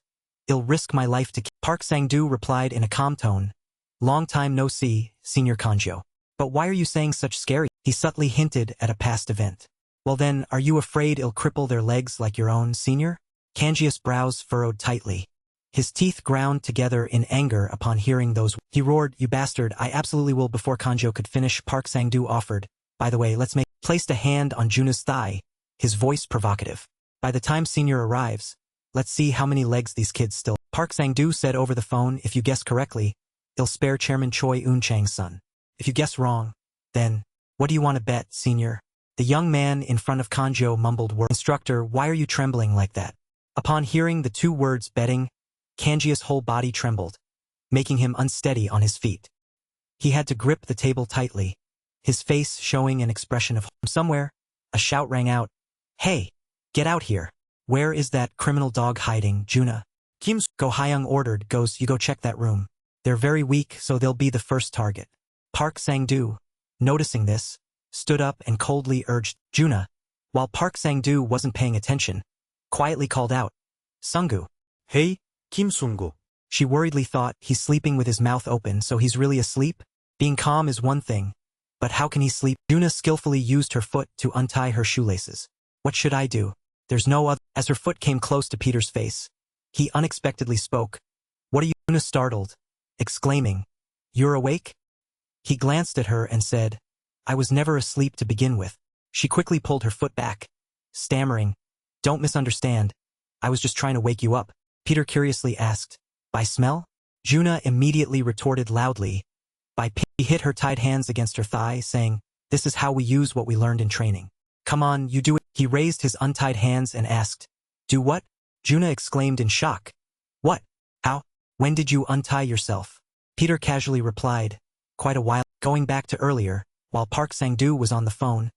I'll risk my life to. Park Sang-do replied in a calm tone, long time no see, Senior Kanjo. But why are you saying such scary? He subtly hinted at a past event. Well then, are you afraid it'll cripple their legs like your own, Senior? Kanji's brows furrowed tightly. His teeth ground together in anger upon hearing those. He roared, you bastard, I absolutely will. Before Kanjo could finish, Park Sang-do offered, by the way, let's make. Placed a hand on Juna's thigh, his voice provocative. By the time Senior arrives, let's see how many legs these kids still. Park Sang-do said over the phone, if you guess correctly, it'll spare Chairman Choi Eun-chang's son. If you guess wrong, then, what do you want to bet, Senior? The young man in front of Kanjo mumbled words. Instructor, why are you trembling like that? Upon hearing the two words betting, Kanji's whole body trembled. making him unsteady on his feet. He had to grip the table tightly, his face showing an expression of horror. Somewhere, a shout rang out, "Hey! Get out here! Where is that criminal dog hiding, Juna?" Go Hyung ordered. "You go check that room. They're very weak, so they'll be the first target." Park Sang-doo, noticing this, stood up and coldly urged Juna, while Park Sang-doo wasn't paying attention, quietly called out, "Sunggu." "Hey, Kim Sunggu." She worriedly thought, he's sleeping with his mouth open, so he's really asleep? Being calm is one thing, but how can he sleep? Juna skillfully used her foot to untie her shoelaces. "What should I do? There's no other." As her foot came close to Peter's face, he unexpectedly spoke. "What are you?" Juna startled, exclaiming, "You're awake?" He glanced at her and said, "I was never asleep to begin with." She quickly pulled her foot back, stammering, "Don't misunderstand. I was just trying to wake you up." Peter curiously asked, "By smell?" Juna immediately retorted loudly, "By p." He hit her tied hands against her thigh, saying, "This is how we use what we learned in training. Come on, you do it." He raised his untied hands and asked, "Do what?" Juna exclaimed in shock. "What? How? When did you untie yourself?" Peter casually replied, "Quite a while." Going back to earlier, while Park Sang-doo was on the phone,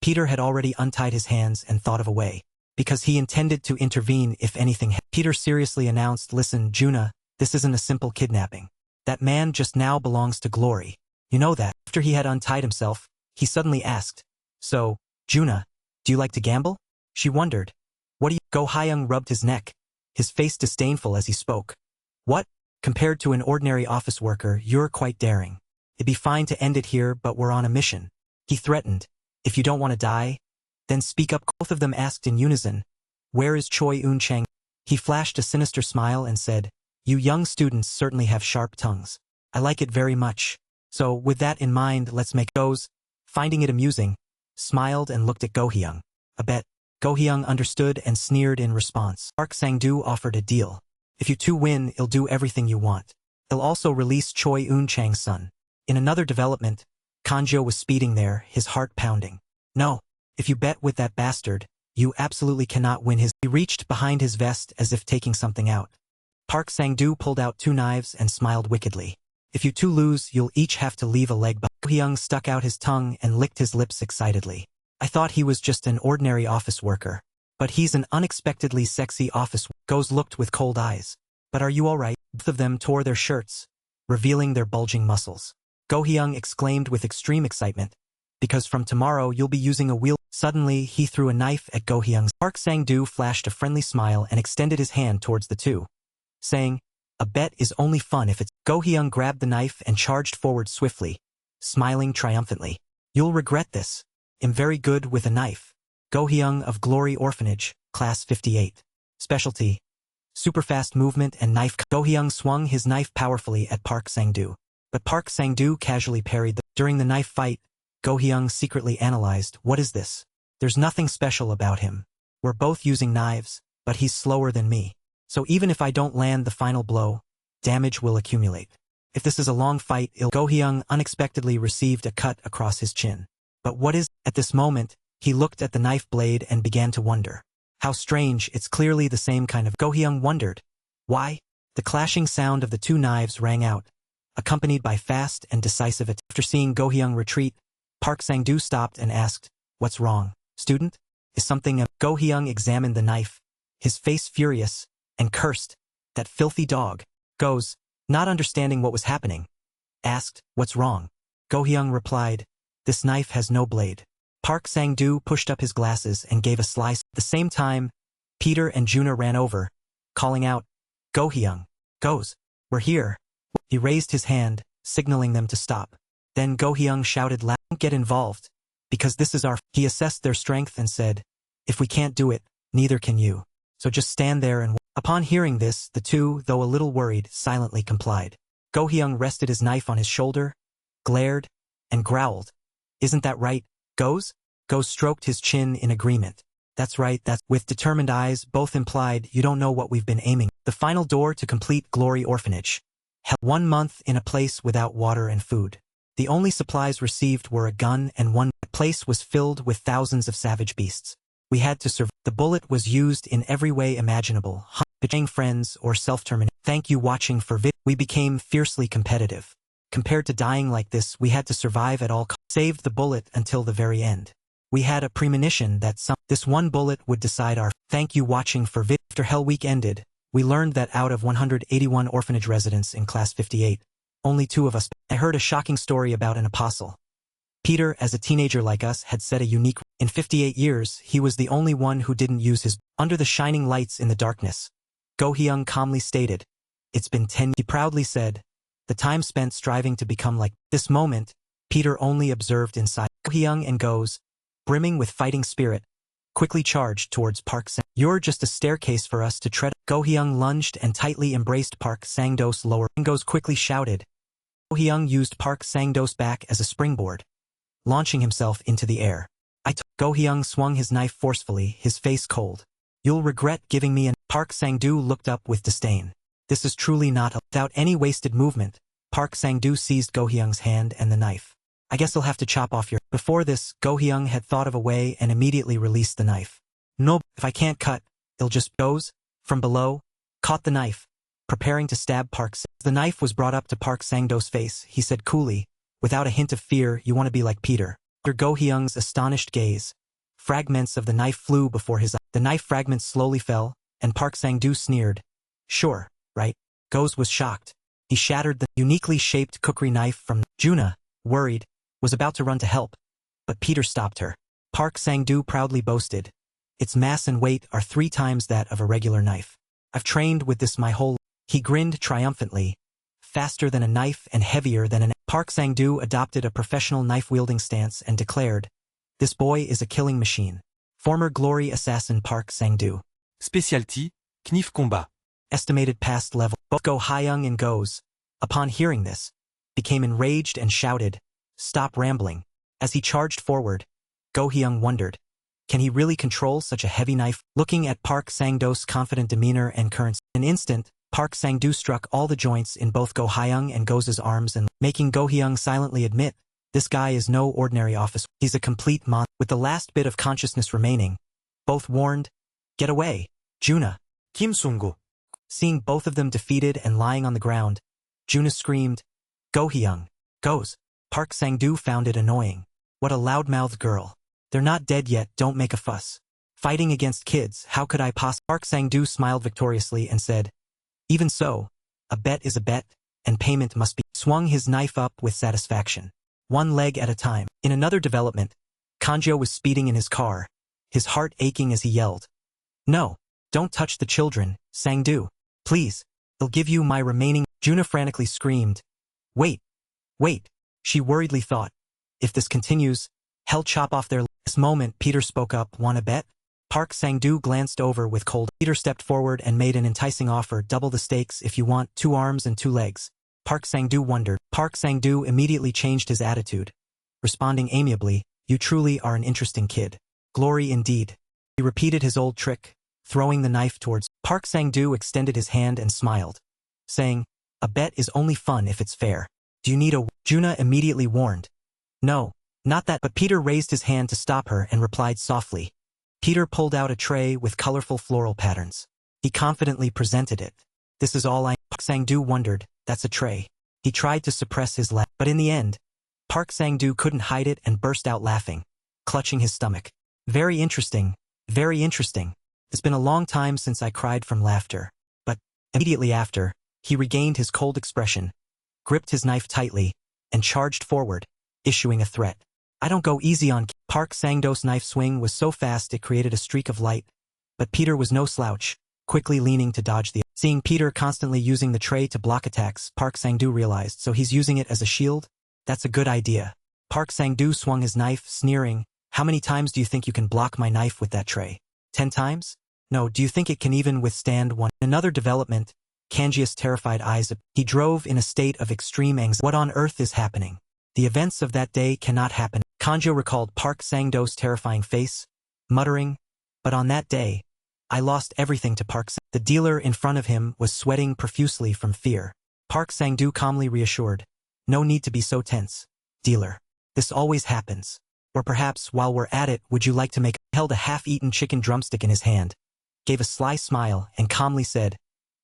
Peter had already untied his hands and thought of a way, because he intended to intervene if anything. Peter seriously announced, "Listen, Juna, this isn't a simple kidnapping. That man just now belongs to Glory. You know that." After he had untied himself, he suddenly asked, "So, Juna, do you like to gamble?" She wondered. "What do you—" Go Hyung rubbed his neck, his face disdainful as he spoke. "What? Compared to an ordinary office worker, you're quite daring. It'd be fine to end it here, but we're on a mission." He threatened, "If you don't want to die, then speak up." Both of them asked in unison, "Where is Choi Eun-chang?" He flashed a sinister smile and said, "You young students certainly have sharp tongues. I like it very much. So, with that in mind, let's make goes." Finding it amusing, smiled and looked at Go Hyung. "A bet." Go Hyung understood and sneered in response. Park Sang-doo offered a deal. "If you two win, he'll do everything you want. He'll also release Choi Eun-chang's son." In another development, Kanjo was speeding there, his heart pounding. "No. If you bet with that bastard, you absolutely cannot win his." He reached behind his vest as if taking something out. Park Sang-doo pulled out 2 knives and smiled wickedly. "If you two lose, you'll each have to leave a leg behind." Go Hyung stuck out his tongue and licked his lips excitedly. "I thought he was just an ordinary office worker. But he's an unexpectedly sexy office worker." Goes looked with cold eyes. "But are you all right?" Both of them tore their shirts, revealing their bulging muscles. Go Hyung exclaimed with extreme excitement, "Because from tomorrow you'll be using a wheel." Suddenly, he threw a knife at Go Hyung's. Park Sang-doo flashed a friendly smile and extended his hand towards the two, saying, "A bet is only fun if it's—" Go Hyung grabbed the knife and charged forward swiftly, smiling triumphantly. "You'll regret this. I'm very good with a knife." Go Hyung of Glory Orphanage, Class 58. Specialty: superfast movement and knife. Go Hyung swung his knife powerfully at Park Sang-doo, but Park Sang-doo casually parried. During the knife fight, Go Hyung secretly analyzed, "What is this? There's nothing special about him. We're both using knives, but he's slower than me. So even if I don't land the final blow, damage will accumulate. If this is a long fight, Go Hyung unexpectedly received a cut across his chin. But what is— At this moment, he looked at the knife blade and began to wonder. How strange, it's clearly the same kind of— Go Hyung wondered. Why? The clashing sound of the 2 knives rang out, accompanied by fast and decisive attacks. After seeing Go Hyung retreat, Park Sang-doo stopped and asked, "What's wrong, student? Is something a—" Go Hyung examined the knife, his face furious, and cursed, "That filthy dog." Goes, not understanding what was happening, asked, "What's wrong?" Go Hyung replied, "This knife has no blade." Park Sang-doo pushed up his glasses and gave a slice. At the same time, Peter and Juna ran over, calling out, "Go Hyung, Goes, we're here." He raised his hand, signaling them to stop. Then Go Hyung shouted loud, "Don't get involved, because this is our—" He assessed their strength and said, "If we can't do it, neither can you. So just stand there and—" Upon hearing this, the two, though a little worried, silently complied. Go Hyung rested his knife on his shoulder, glared, and growled, "Isn't that right, Goes?" Goes stroked his chin in agreement. "That's right, that's—" With determined eyes, both implied, "You don't know what we've been aiming." The final door to complete Glory Orphanage. 1 month in a place without water and food. The only supplies received were a gun and one. The place was filled with thousands of savage beasts. We had to survive. The bullet was used in every way imaginable. betraying friends, or self-termination. Thank you watching for vid. We became fiercely competitive. Compared to dying like this, we had to survive at all costs. Saved the bullet until the very end. We had a premonition that this one bullet would decide our. Thank you watching for vid. After Hell Week ended, we learned that out of 181 orphanage residents in Class 58, only 2 of us. I heard a shocking story about an apostle. Peter, as a teenager like us, had set a unique. In 58 years, he was the only one who didn't use his. Under the shining lights in the darkness, Go-hyung calmly stated, "It's been 10." He proudly said, "The time spent striving to become like." This moment, Peter only observed inside. Go-hyung and Go's, brimming with fighting spirit, quickly charged towards Park Sang. "You're just a staircase for us to tread." Go-hyung lunged and tightly embraced Park Sang-do's lower. Go's quickly shouted. Go-hyung used Park Sang-do's back as a springboard, launching himself into the air. Go-hyung swung his knife forcefully, his face cold. "You'll regret giving me an." Park Sang-do looked up with disdain. "This is truly not a." Without any wasted movement, Park Sang-do seized Go-hyung's hand and the knife. "I guess I'll have to chop off your." Before this, Go-hyung had thought of a way and immediately released the knife. "No, if I can't cut, it'll just." Goes, from below, caught the knife, preparing to stab Park Sang. The knife was brought up to Park Sang-do's face. He said coolly, without a hint of fear, "You want to be like Peter." Under Go-hyung's astonished gaze, fragments of the knife flew before his eyes. The knife fragments slowly fell, and Park Sang-do sneered. "Sure, right?" Go's was shocked. He shattered the uniquely shaped kukri knife from. Juna, worried, was about to run to help, but Peter stopped her. Park Sang-do proudly boasted, "Its mass and weight are 3 times that of a regular knife. I've trained with this my whole." He grinned triumphantly. "Faster than a knife and heavier than an." Park Sang-do adopted a professional knife-wielding stance and declared, "This boy is a killing machine." Former glory assassin Park Sang-do. Spécialité, Knif Combat. Estimated past level. Both Go-hyung and Go's, upon hearing this, became enraged and shouted, "Stop rambling." As he charged forward, Go-hyung wondered, can he really control such a heavy knife? Looking at Park Sang-do's confident demeanor and currents, an instant, Park Sang-do struck all the joints in both Go-hyung and Go's arms and making Go-hyung silently admit, this guy is no ordinary officer. He's a complete monster. With the last bit of consciousness remaining, both warned, "Get away, Juna." Kim Sung-go. Seeing both of them defeated and lying on the ground, Juna screamed, "Go-hyung, Go's." Park Sang-do found it annoying. What a loudmouthed girl. "They're not dead yet, don't make a fuss. Fighting against kids, how could I possibly?" Park Sang-do smiled victoriously and said, "Even so, a bet is a bet, and payment must be." Swung his knife up with satisfaction. One leg at a time. In another development, Kanjo was speeding in his car, his heart aching as he yelled, "No, don't touch the children, Sang-do. Please, I'll give you my remaining." Juna frantically screamed, "Wait, wait." She worriedly thought, if this continues, hell chop off their. This moment, Peter spoke up, "Want to bet?" Park Sang-do glanced over with cold. Peter stepped forward and made an enticing offer, "Double the stakes if you want, 2 arms and 2 legs." Park Sang-do wondered. Park Sang-do immediately changed his attitude, responding amiably, "You truly are an interesting kid. Glory indeed." He repeated his old trick, throwing the knife towards. Park Sang-do extended his hand and smiled, saying, "A bet is only fun if it's fair. Do you need a?" Juna immediately warned, "No, not that." But Peter raised his hand to stop her and replied softly. Peter pulled out a tray with colorful floral patterns. He confidently presented it. "This is all I." Park Sang-do wondered, "That's a tray." He tried to suppress his laugh, but in the end, Park Sang-do couldn't hide it and burst out laughing, clutching his stomach. "Very interesting, very interesting. It's been a long time since I cried from laughter." But, immediately after, he regained his cold expression, gripped his knife tightly, and charged forward, issuing a threat. "I don't go easy on." Park Sang-do's knife swing was so fast it created a streak of light, but Peter was no slouch, quickly leaning to dodge the. Seeing Peter constantly using the tray to block attacks, Park Sang-do realized, so he's using it as a shield? That's a good idea. Park Sang-do swung his knife, sneering, "How many times do you think you can block my knife with that tray? 10 times? No, do you think it can even withstand one?" Another development, Kanji's terrified eyes. He drove in a state of extreme anxiety. What on earth is happening? The events of that day cannot happen. Kanjo recalled Park Sang-do's terrifying face, muttering, "But on that day, I lost everything to Park Sang." The dealer in front of him was sweating profusely from fear. Park Sang-do calmly reassured, "No need to be so tense, dealer. This always happens. Or perhaps, while we're at it, would you like to make?" He held a half-eaten chicken drumstick in his hand, gave a sly smile, and calmly said,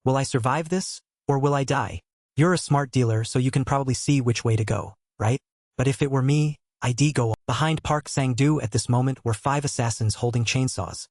"Will I survive this, or will I die? You're a smart dealer, so you can probably see which way to go, right? But if it were me, I'd go." Behind Park Sang-doo at this moment were 5 assassins holding chainsaws,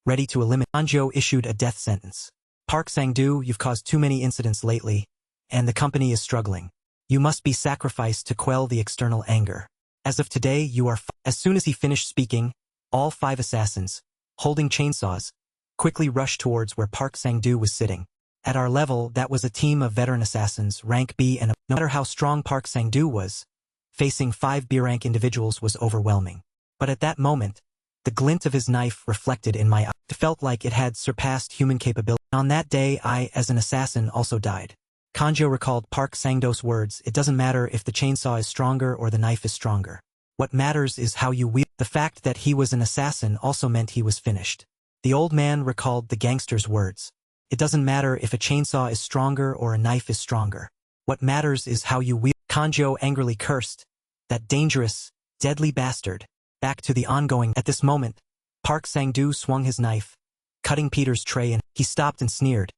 ready to eliminate. Hanjo issued a death sentence. "Park Sang-doo, you've caused too many incidents lately, and the company is struggling. You must be sacrificed to quell the external anger. As of today, you are." As soon as he finished speaking, all 5 assassins, holding chainsaws, quickly rushed towards where Park Sang-doo was sitting. At our level, that was a team of veteran assassins, rank B, and no matter how strong Park Sang-doo was, facing 5 B-rank individuals was overwhelming. But at that moment, the glint of his knife reflected in my eye. It felt like it had surpassed human capability. On that day, I, as an assassin, also died. Kanjo recalled Park Sang-doo's words, "It doesn't matter if the chainsaw is stronger or the knife is stronger. What matters is how you wield." The fact that he was an assassin also meant he was finished. The old man recalled the gangster's words. "It doesn't matter if a chainsaw is stronger or a knife is stronger. What matters is how you wield." Kanjo angrily cursed, "That dangerous, deadly bastard." Back to the ongoing. At this moment, Park Sang-doo swung his knife, cutting Peter's tray, and he stopped and sneered.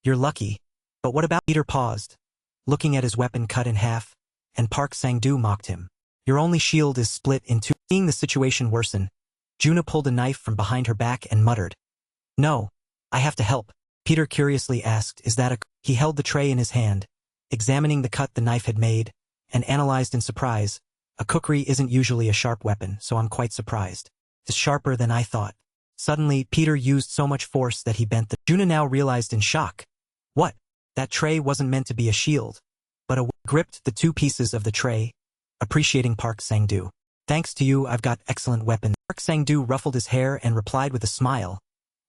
"You're lucky. But what about?" Peter paused, looking at his weapon cut in half, and Park Sang-doo mocked him. "Your only shield is split in 2. Seeing the situation worsen, Juna pulled a knife from behind her back and muttered, "No, I have to help." Peter curiously asked, "Is that a?" He held the tray in his hand, examining the cut the knife had made, and analyzed in surprise. "A kukri isn't usually a sharp weapon, so I'm quite surprised. It's sharper than I thought." Suddenly, Peter used so much force that he bent the. Juna now realized in shock. What? That tray wasn't meant to be a shield, but gripped the 2 pieces of the tray, appreciating Park Sang-doo. "Thanks to you, I've got excellent weapons." Park Sang-doo ruffled his hair and replied with a smile,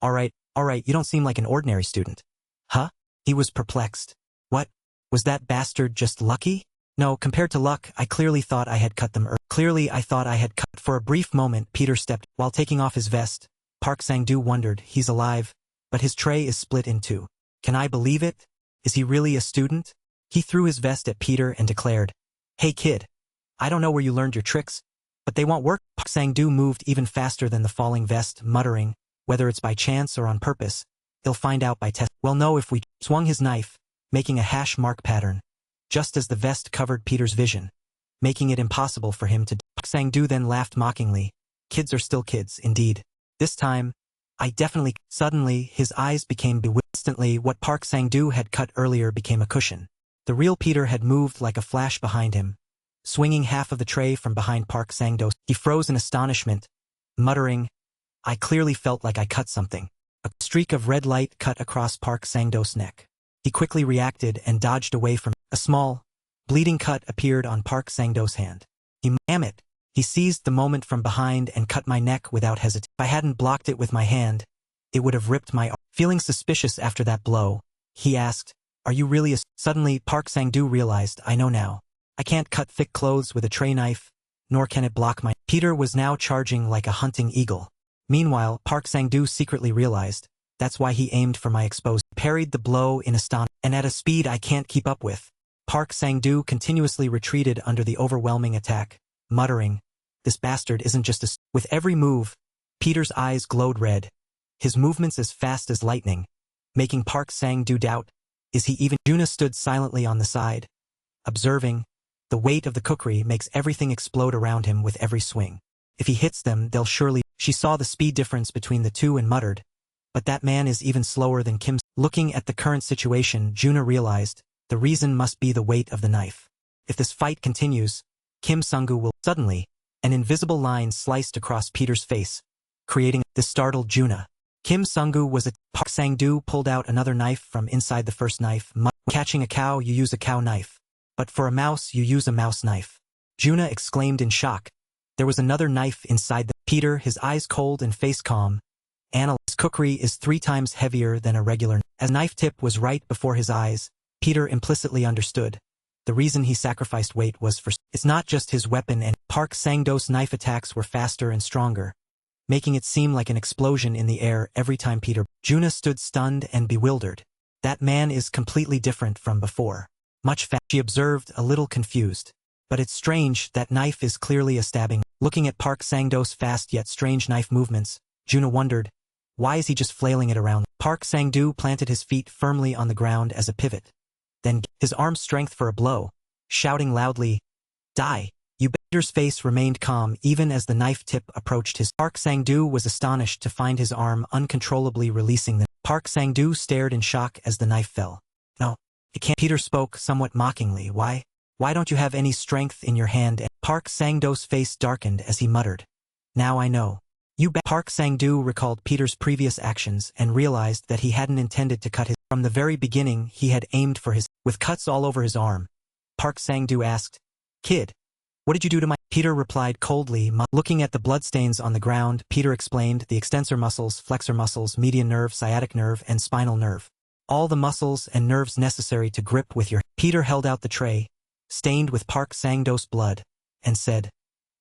all right, you don't seem like an ordinary student." Huh? He was perplexed. What? Was that bastard just lucky? No, compared to luck, I clearly thought I had cut them early. Clearly I thought I had cut. For a brief moment, Peter stepped. While taking off his vest, Park Sang-doo wondered, he's alive, but his tray is split in 2. Can I believe it? Is he really a student? He threw his vest at Peter and declared, "Hey kid, I don't know where you learned your tricks, but they won't work." Park Sang-doo moved even faster than the falling vest, muttering, "Whether it's by chance or on purpose, they'll find out by test." "We'll know if we." Swung his knife, making a hash mark pattern, just as the vest covered Peter's vision, making it impossible for him to. Park Sang-doo then laughed mockingly. "Kids are still kids, indeed. This time, I definitely." Suddenly, his eyes became bewildered. Instantly, what Park Sang-doo had cut earlier became a cushion. The real Peter had moved like a flash behind him, swinging half of the tray from behind Park Sang-doo. He froze in astonishment, muttering, "I clearly felt like I cut something." A streak of red light cut across Park Sang-doo's neck. He quickly reacted and dodged away from. A small, bleeding cut appeared on Park Sang-doo's hand. Damn it. He seized the moment from behind and cut my neck without hesitation. If I hadn't blocked it with my hand, it would have ripped my arm. Feeling suspicious after that blow, he asked, "Are you really a?" Suddenly, Park Sang-doo realized, "I know now. I can't cut thick clothes with a tray knife, nor can it block my." Peter was now charging like a hunting eagle. Meanwhile, Park Sang-doo secretly realized, that's why he aimed for my exposed. Parried the blow in astonishment, and at a speed I can't keep up with. Park Sang-doo continuously retreated under the overwhelming attack, muttering, "This bastard isn't just a." With every move, Peter's eyes glowed red, his movements as fast as lightning, making Park Sang-doo doubt, is he even? Juna stood silently on the side, observing. The weight of the kukri makes everything explode around him with every swing. If he hits them, they'll surely. She saw the speed difference between the 2 and muttered, "But that man is even slower than Kim." Looking at the current situation, Juna realized, the reason must be the weight of the knife. If this fight continues, Kim Sung-gu will. Suddenly, an invisible line sliced across Peter's face, creating. This startled Juna. Kim Sung-gu was a. Park Sang-doo pulled out another knife from inside the first knife. Catching a cow, you use a cow knife. But for a mouse, you use a mouse knife. Juna exclaimed in shock. There was another knife inside the. Peter, his eyes cold and face calm, analyzed. Kukri is 3 times heavier than a regular. As knife tip was right before his eyes, Peter implicitly understood. The reason he sacrificed weight was for. It's not just his weapon, and Park Sang-doo's knife attacks were faster and stronger, making it seem like an explosion in the air every time Peter. Juna stood stunned and bewildered. That man is completely different from before. Much faster. She observed, a little confused. But it's strange, that knife is clearly a stabbing. Looking at Park Sang-doo's fast yet strange knife movements, Juna wondered, Why is he just flailing it around? Park Sang-doo planted his feet firmly on the ground as a pivot. Then, his arm's strength for a blow, shouting loudly, "Die!" Peter's face remained calm even as the knife tip approached his. Park Sang-doo was astonished to find his arm uncontrollably releasing the. Park Sang-doo stared in shock as the knife fell. "No, it can't." Peter spoke somewhat mockingly. Why don't you have any strength in your hand?" Park Sang-doo's face darkened as he muttered, "Now I know. Park Sang-doo recalled Peter's previous actions and realized that he hadn't intended to cut his. From the very beginning he had aimed for his. With cuts all over his arm, Park Sang-doo asked, "Kid, what did you do to my?" Peter replied coldly. Looking at the bloodstains on the ground, Peter explained the extensor muscles, flexor muscles, median nerve, sciatic nerve, and spinal nerve. All the muscles and nerves necessary to grip with your. Peter held out the tray, stained with Park Sang-doo's blood, and said,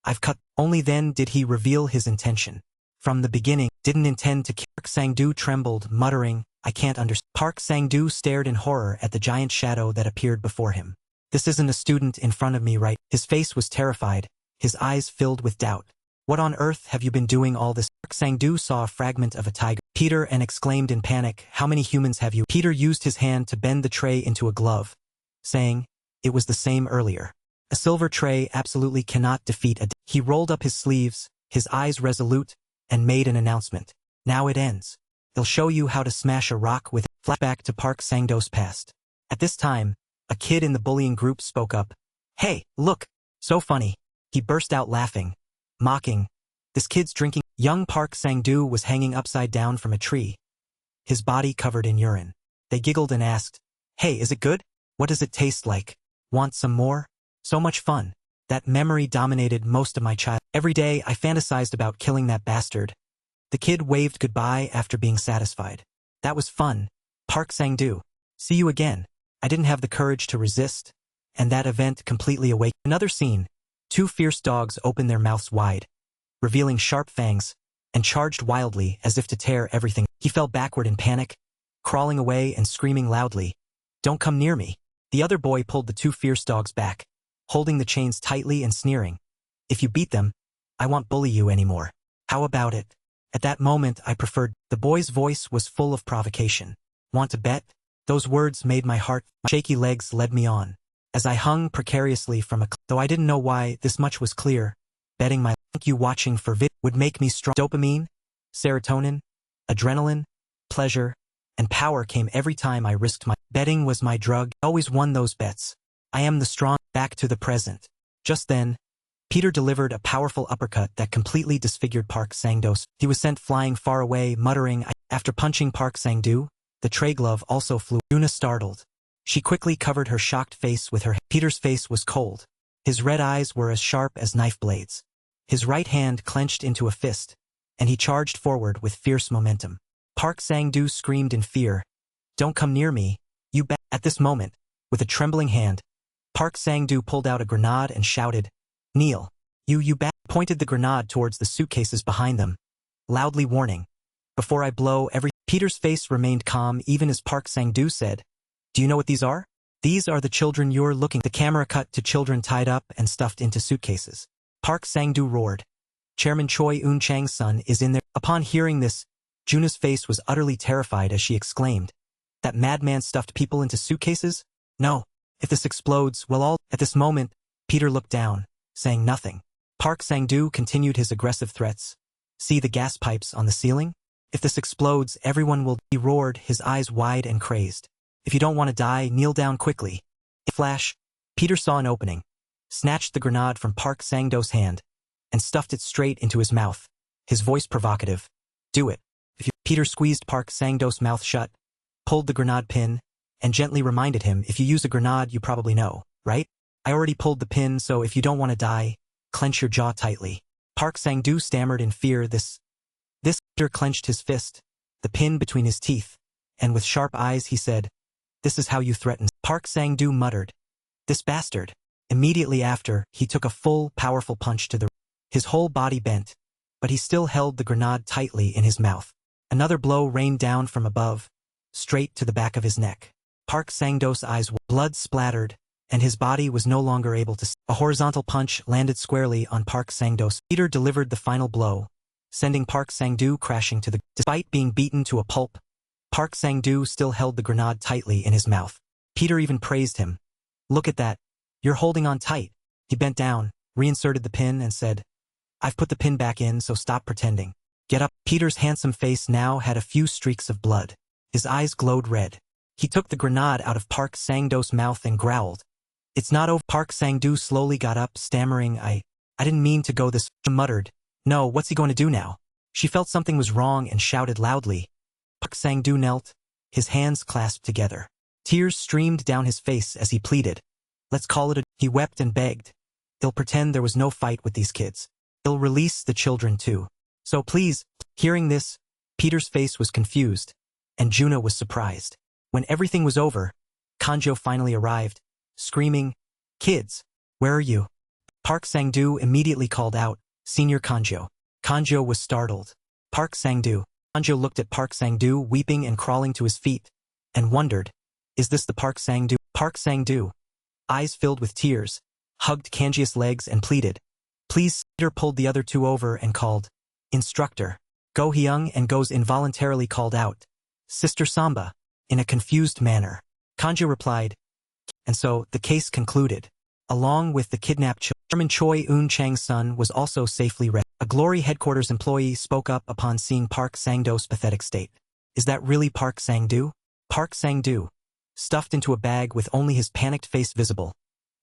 "I've cut." Only then did he reveal his intention. From the beginning, didn't intend to kill. Park Sang-doo trembled, muttering, "I can't understand." Park Sang-doo stared in horror at the giant shadow that appeared before him. "This isn't a student in front of me, right?" His face was terrified, his eyes filled with doubt. "What on earth have you been doing all this?" Park Sang-doo saw a fragment of a tiger. Peter and exclaimed in panic, "How many humans have you?" Peter used his hand to bend the tray into a glove, saying, "It was the same earlier. A silver tray absolutely cannot defeat a." He rolled up his sleeves, his eyes resolute, and made an announcement. "Now it ends. They'll show you how to smash a rock with." Flashback to Park Sang-doo's past. At this time, a kid in the bullying group spoke up. "Hey, look, so funny." He burst out laughing, mocking, "This kid's drinking." Young Park Sang-doo was hanging upside down from a tree, his body covered in urine. They giggled and asked, "Hey, is it good? What does it taste like? Want some more?" So much fun. That memory dominated most of my childhood. Every day I fantasized about killing that bastard. The kid waved goodbye after being satisfied. "That was fun, Park Sang-doo. See you again." I didn't have the courage to resist, and that event completely awakened. Another scene. Two fierce dogs opened their mouths wide, revealing sharp fangs, and charged wildly as if to tear everything. He fell backward in panic, crawling away and screaming loudly, "Don't come near me." The other boy pulled the two fierce dogs back, holding the chains tightly and sneering, "If you beat them, I won't bully you anymore. How about it?" At that moment I preferred. The boy's voice was full of provocation. "Want to bet?" Those words made my heart. My shaky legs led me on. As I hung precariously from a though I didn't know why, this much was clear. Betting my you watching for would make me strong. Dopamine, serotonin, adrenaline, pleasure, and power came every time I risked my. Betting was my drug. I always won those bets. I am the strong. Back to the present. Just then, Peter delivered a powerful uppercut that completely disfigured Park Sang-doo. He was sent flying far away, muttering. After punching Park Sang-doo, the tray glove also flew. Yuna startled. She quickly covered her shocked face with her hand. Peter's face was cold. His red eyes were as sharp as knife blades. His right hand clenched into a fist, and he charged forward with fierce momentum. Park Sang-doo screamed in fear, "Don't come near me, you bet." At this moment, with a trembling hand, Park Sang-doo pulled out a grenade and shouted, "Kneel, you bat." Pointed the grenade towards the suitcases behind them, loudly warning, "Before I blow every." Peter's face remained calm even as Park Sang-doo said, "Do you know what these are? These are the children you're looking." The camera cut to children tied up and stuffed into suitcases. Park Sang-doo roared, "Chairman Choi Eun-chang's son is in there." Upon hearing this, Juna's face was utterly terrified as she exclaimed, "That madman stuffed people into suitcases? No, if this explodes, we'll all." At this moment, Peter looked down, saying nothing. Park Sang-doo continued his aggressive threats. "See the gas pipes on the ceiling? If this explodes, everyone will." He roared, his eyes wide and crazed. "If you don't want to die, kneel down quickly." In a flash, Peter saw an opening, snatched the grenade from Park Sang-doo's hand, and stuffed it straight into his mouth, his voice provocative. "Do it. If you." Peter squeezed Park Sang-doo's mouth shut, pulled the grenade pin, and gently reminded him, "If you use a grenade, you probably know, right? I already pulled the pin, so if you don't want to die, clench your jaw tightly." Park Sang-doo stammered in fear. This. Peter clenched his fist, the pin between his teeth, and with sharp eyes he said, "This is how you threaten." Park Sang-doo muttered, "This bastard." Immediately after, he took a full, powerful punch to the. His whole body bent, but he still held the grenade tightly in his mouth. Another blow rained down from above, straight to the back of his neck. Park Sang-doo's eyes were blood splattered, and his body was no longer able to. A horizontal punch landed squarely on Park Sang-doo. Peter delivered the final blow, sending Park Sang-doo crashing to the... Despite being beaten to a pulp, Park Sang-doo still held the grenade tightly in his mouth. Peter even praised him. "Look at that. You're holding on tight." He bent down, reinserted the pin, and said, "I've put the pin back in, so stop pretending. Get up." Peter's handsome face now had a few streaks of blood. His eyes glowed red. He took the grenade out of Park Sang-doo's mouth and growled. "It's not over." Park Sang-doo slowly got up, stammering, I didn't mean to go this." She muttered, "No, what's he going to do now?" She felt something was wrong and shouted loudly. Park Sang-doo knelt, his hands clasped together. Tears streamed down his face as he pleaded. "Let's call it a..." He wept and begged. "They'll pretend there was no fight with these kids. They'll release the children too. So please..." Hearing this, Peter's face was confused, and Juna was surprised. When everything was over, Kanjo finally arrived, screaming, "Kids, where are you?" Park Sang-doo immediately called out, "Senior Kanjo." Kanjo was startled. "Park Sang-doo." Kanjo looked at Park Sang-doo weeping and crawling to his feet, and wondered, "Is this the Park Sang-doo?" Park Sang-doo, eyes filled with tears, hugged Kanji's legs and pleaded, "Please." Peter pulled the other two over and called, "Instructor." Go Hyung and Go's involuntarily called out, "Sister Samba," in a confused manner. Kanjo replied, and so the case concluded. Along with the kidnapped children, Chairman Choi Eun-chang's son was also safely rescued. A Glory headquarters employee spoke up upon seeing Park Sang-doo's pathetic state. "Is that really Park Sang-doo?" Park Sang-doo, stuffed into a bag with only his panicked face visible,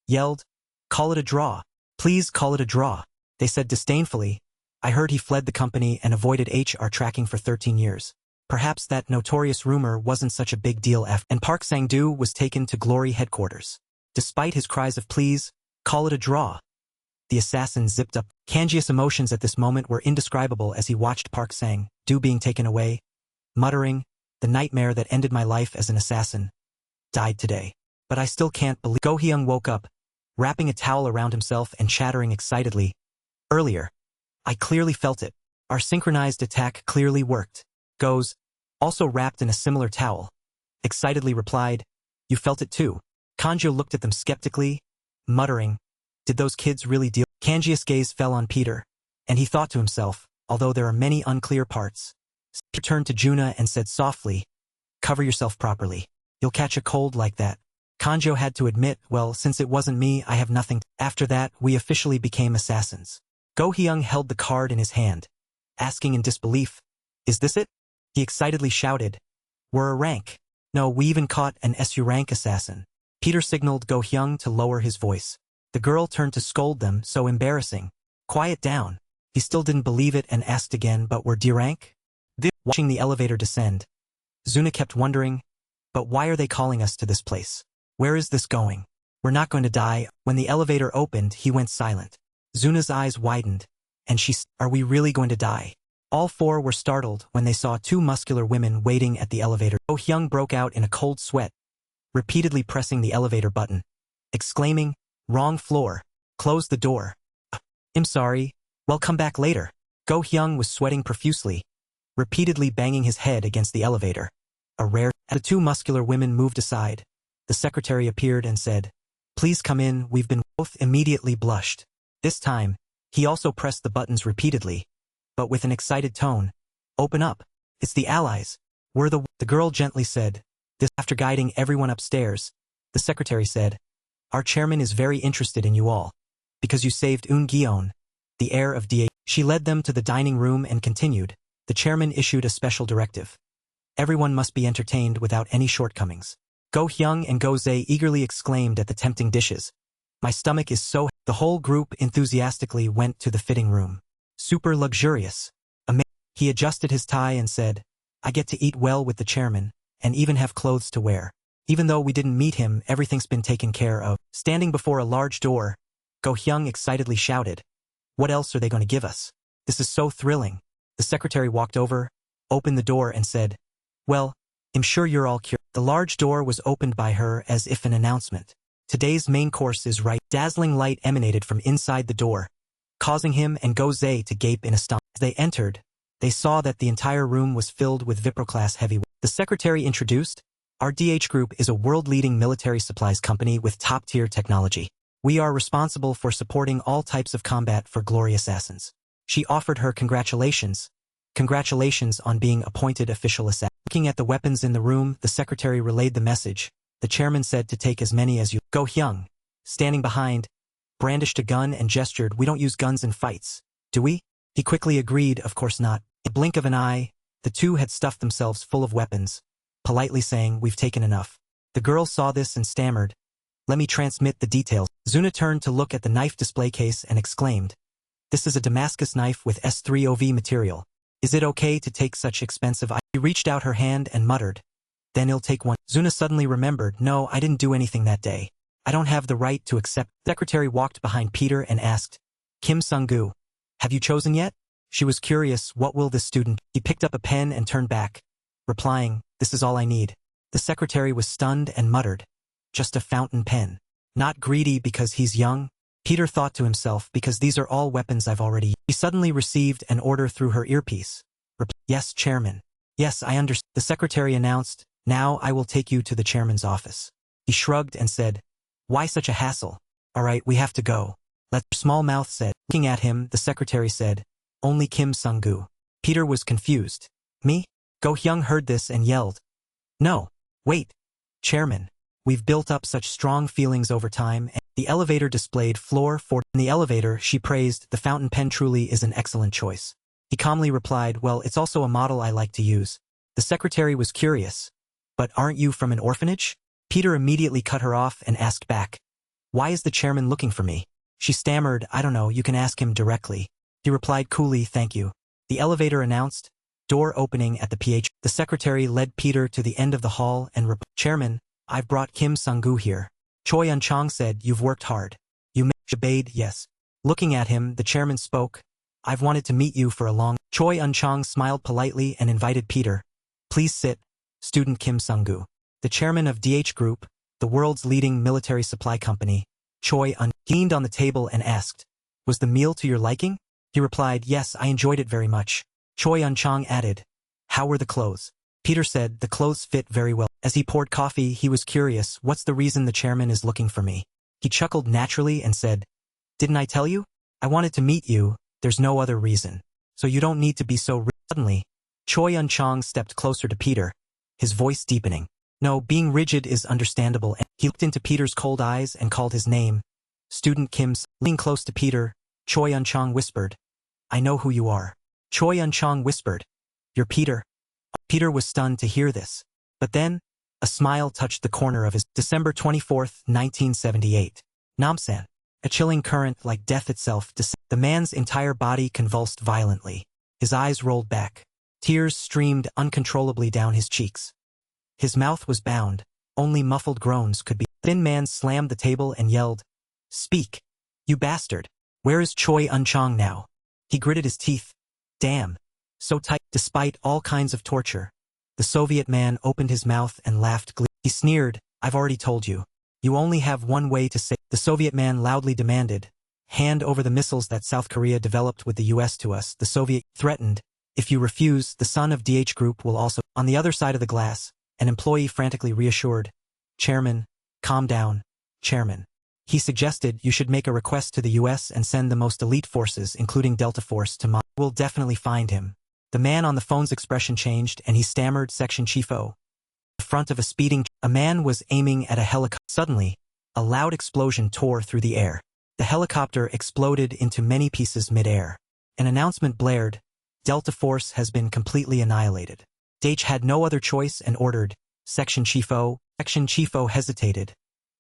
yelled, "Call it a draw. Please call it a draw." They said disdainfully, "I heard he fled the company and avoided HR tracking for 13 years. Perhaps that notorious rumor wasn't such a big deal after." And Park Sang-doo was taken to Glory headquarters. Despite his cries of "Please, call it a draw," the assassin zipped up. Kanji's emotions at this moment were indescribable as he watched Park Sang-doo being taken away, muttering, "The nightmare that ended my life as an assassin died today. But I still can't believe." Go Hyung woke up, wrapping a towel around himself and chattering excitedly. "Earlier, I clearly felt it. Our synchronized attack clearly worked." Go's, also wrapped in a similar towel, excitedly replied, "You felt it too?" Kanjo looked at them skeptically, muttering, "Did those kids really deal?" Kanji's gaze fell on Peter, and he thought to himself, although there are many unclear parts. He turned to Juna and said softly, "Cover yourself properly. You'll catch a cold like that." Kanjo had to admit, "Well, since it wasn't me, I have nothing." After that, we officially became assassins. Go Hyung held the card in his hand, asking in disbelief, "Is this it?" He excitedly shouted, "We're a rank. No, we even caught an SU rank assassin." Peter signaled Go Hyung to lower his voice. The girl turned to scold them, "So embarrassing. Quiet down." He still didn't believe it and asked again, "But we're D rank?" Watching the elevator descend, Zuna kept wondering, "But why are they calling us to this place? Where is this going? We're not going to die." When the elevator opened, he went silent. Zuna's eyes widened, and "Are we really going to die?" All four were startled when they saw two muscular women waiting at the elevator. Go Hyung broke out in a cold sweat, repeatedly pressing the elevator button, exclaiming, "Wrong floor. Close the door." "I'm sorry. Well, come back later." Go Hyung was sweating profusely, repeatedly banging his head against the elevator. The two muscular women moved aside. The secretary appeared and said, "Please come in, we've been..." Both immediately blushed. This time, he also pressed the buttons repeatedly, but with an excited tone. "Open up. It's the allies. We're the..." The girl gently said, "This." After guiding everyone upstairs, the secretary said, "Our chairman is very interested in you all, because you saved Eun Gyeon, the heir of DA." She led them to the dining room and continued, "The chairman issued a special directive. Everyone must be entertained without any shortcomings." Go Hyung and Go Zae eagerly exclaimed at the tempting dishes. "My stomach is so..." The whole group enthusiastically went to the fitting room. Super luxurious. He adjusted his tie and said, "I get to eat well with the chairman, and even have clothes to wear. Even though we didn't meet him, everything's been taken care of." Standing before a large door, Go Hyung excitedly shouted, "What else are they going to give us? This is so thrilling." The secretary walked over, opened the door and said, "Well, I'm sure you're all curious." The large door was opened by her as if an announcement. "Today's main course is right." Dazzling light emanated from inside the door, causing him and Go Zae to gape in astonishment. As they entered, they saw that the entire room was filled with Vipro-class heavyweight. The secretary introduced, "Our DH Group is a world-leading military supplies company with top-tier technology. We are responsible for supporting all types of combat for Glory assassins. She offered her congratulations. Congratulations on being appointed official assassin. Looking at the weapons in the room, the secretary relayed the message. The chairman said to take as many as you. Go Hyung, standing behind, brandished a gun and gestured, we don't use guns in fights, do we? He quickly agreed, of course not. In a blink of an eye, the two had stuffed themselves full of weapons, politely saying, we've taken enough. The girl saw this and stammered, let me transmit the details. Zuna turned to look at the knife display case and exclaimed, this is a Damascus knife with S3OV material. Is it okay to take such expensive items? She reached out her hand and muttered, then he'll take one. Zuna suddenly remembered, no, I didn't do anything that day. I don't have the right to accept. The secretary walked behind Peter and asked, Kim Sung-gu, have you chosen yet? She was curious, what will this student? He picked up a pen and turned back, replying, this is all I need. The secretary was stunned and muttered, just a fountain pen. Not greedy because he's young? Peter thought to himself, because these are all weapons I've already used. He suddenly received an order through her earpiece. Yes, Chairman. Yes, I understand. The secretary announced, now I will take you to the chairman's office. He shrugged and said, why such a hassle? All right, we have to go. Small Mouth said. Looking at him, the secretary said, only Kim Sung-gu. Peter was confused. Me? Go Hyung heard this and yelled, no, wait, Chairman. We've built up such strong feelings over time. And the elevator displayed floor 4. In the elevator, she praised, the fountain pen truly is an excellent choice. He calmly replied, well, it's also a model I like to use. The secretary was curious. But aren't you from an orphanage? Peter immediately cut her off and asked back, why is the chairman looking for me? She stammered, I don't know, you can ask him directly. He replied coolly, thank you. The elevator announced, door opening at the PH. The secretary led Peter to the end of the hall and replied, Chairman, I've brought Kim Sung-gu here. Choi Un-chong said, you've worked hard. You obeyed, yes. Looking at him, the chairman spoke, I've wanted to meet you for a long. Choi Un-chong smiled politely and invited Peter. Please sit, student Kim Sung-gu. The chairman of DH Group, the world's leading military supply company, Choi Un leaned on the table and asked, was the meal to your liking? He replied, yes, I enjoyed it very much. Choi Un-chong added, how were the clothes? Peter said, the clothes fit very well. As he poured coffee, he was curious, what's the reason the chairman is looking for me? He chuckled naturally and said, didn't I tell you? I wanted to meet you, there's no other reason. So you don't need to be so Suddenly, Choi Un-chong stepped closer to Peter, his voice deepening. No, being rigid is understandable. And he looked into Peter's cold eyes and called his name. Student Kim. Leaning close to Peter, Choi Un-chong whispered, I know who you are. Choi Un-chong whispered, you're Peter. Peter was stunned to hear this. But then, a smile touched the corner of his. December 24th, 1978. Namsan. A chilling current like death itself. The man's entire body convulsed violently. His eyes rolled back. Tears streamed uncontrollably down his cheeks. His mouth was bound. Only muffled groans could be. The thin man slammed the table and yelled, speak, you bastard. Where is Choi Un-chong now? He gritted his teeth. Damn. So tight. Despite all kinds of torture, the Soviet man opened his mouth and laughed gleefully. He sneered, I've already told you. You only have one way to say. The Soviet man loudly demanded, hand over the missiles that South Korea developed with the US to us. The Soviet threatened, if you refuse, the son of DH Group will also. On the other side of the glass, an employee frantically reassured, Chairman, calm down, Chairman. He suggested you should make a request to the US and send the most elite forces, including Delta Force, to Manga. We'll definitely find him. The man on the phone's expression changed and he stammered, Section Chief O. In front of a man was aiming at a helicopter. Suddenly, a loud explosion tore through the air. The helicopter exploded into many pieces mid-air. An announcement blared, Delta Force has been completely annihilated. Dage had no other choice and ordered, Section Chief O. Section Chief O hesitated.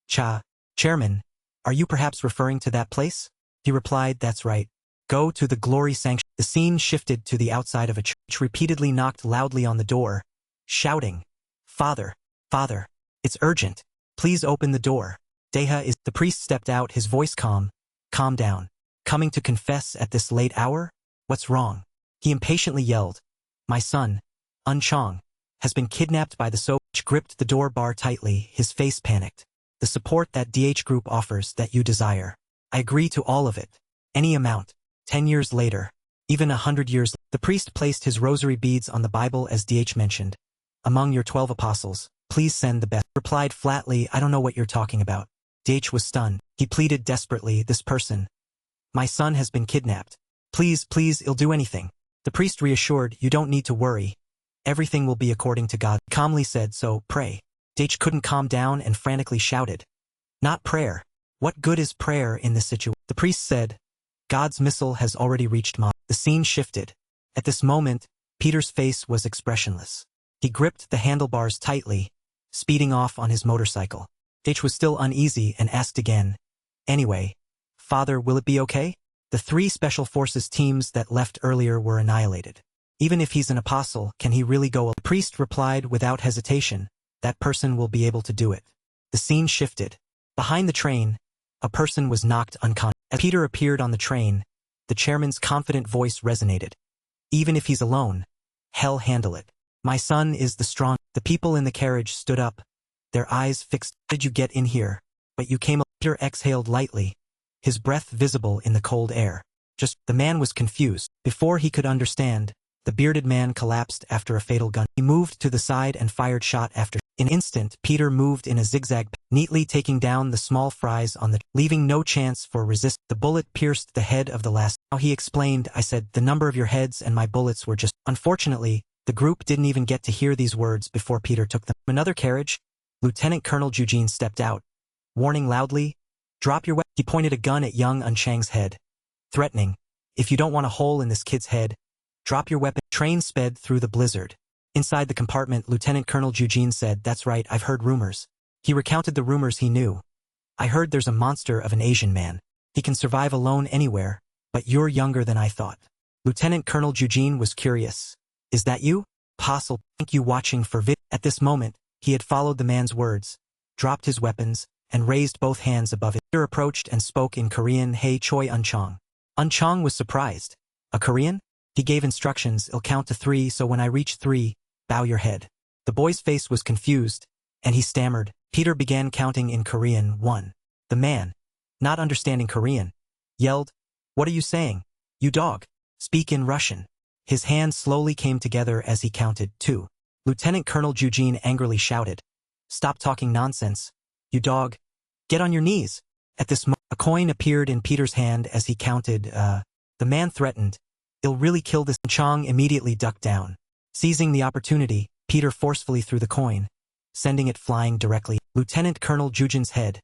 Chairman, are you perhaps referring to that place? He replied, that's right. Go to the Glory Sanctuary. The scene shifted to the outside of a church. Repeatedly knocked loudly on the door, shouting, Father, Father, it's urgent. Please open the door. Deha is. The priest stepped out, his voice calm. Calm down. Coming to confess at this late hour? What's wrong? He impatiently yelled. My son, Un-chong, has been kidnapped by the Soviet. Gripped the door bar tightly, his face panicked. The support that DH Group offers that you desire. I agree to all of it. Any amount. 10 years later. Even 100 years. The priest placed his rosary beads on the Bible as DH mentioned. Among your 12 apostles, please send the best. Replied flatly, I don't know what you're talking about. DH was stunned. He pleaded desperately, this person. My son has been kidnapped. Please, please, I'll do anything. The priest reassured, you don't need to worry. Everything will be according to God. Calmly said, so, pray. Dach couldn't calm down and frantically shouted. Not prayer. What good is prayer in this situation? The priest said, God's missile has already reached Manga. The scene shifted. At this moment, Peter's face was expressionless. He gripped the handlebars tightly, speeding off on his motorcycle. Dach was still uneasy and asked again, anyway, Father, will it be okay? The 3 special forces teams that left earlier were annihilated. Even if he's an apostle, can he really go? The priest replied without hesitation, that person will be able to do it. The scene shifted. Behind the train, a person was knocked unconscious. As Peter appeared on the train, the chairman's confident voice resonated. Even if he's alone, hell handle it. My son is the strong. The people in the carriage stood up, their eyes fixed. How did you get in here? But you came. Peter exhaled lightly, his breath visible in the cold air. The man was confused. Before he could understand, the bearded man collapsed after a fatal gun. He moved to the side and fired shot after. In an instant, Peter moved in a zigzag, neatly taking down the small fries on the, leaving no chance for resist. The bullet pierced the head of the last. Now he explained, I said, the number of your heads and my bullets were just. Unfortunately, the group didn't even get to hear these words before Peter took them. Another carriage, Lieutenant Colonel Eugene stepped out, warning loudly, drop your weapon. He pointed a gun at young Unchang's head, threatening, if you don't want a hole in this kid's head, drop your weapon. Train sped through the blizzard. Inside the compartment, Lieutenant Colonel Eugene said, that's right, I've heard rumors. He recounted the rumors he knew. I heard there's a monster of an Asian man. He can survive alone anywhere, but you're younger than I thought. Lieutenant Colonel Eugene was curious. Is that you? Apostle, thank you watching for vid. At this moment, he had followed the man's words, dropped his weapons, and raised both hands above it. Peter approached and spoke in Korean, Hey Choi Unchong. Unchong was surprised. A Korean? He gave instructions, I'll count to 3, so when I reach 3, bow your head. The boy's face was confused, and he stammered. Peter began counting in Korean, 1. The man, not understanding Korean, yelled, what are you saying? You dog. Speak in Russian. His hands slowly came together as he counted, 2. Lieutenant Colonel Eugene angrily shouted, stop talking nonsense, you dog. Get on your knees. At this moment, a coin appeared in Peter's hand as he counted, the man threatened, I'll really kill this. Chong immediately ducked down. Seizing the opportunity, Peter forcefully threw the coin, sending it flying directly at Lieutenant Colonel Eugene's head,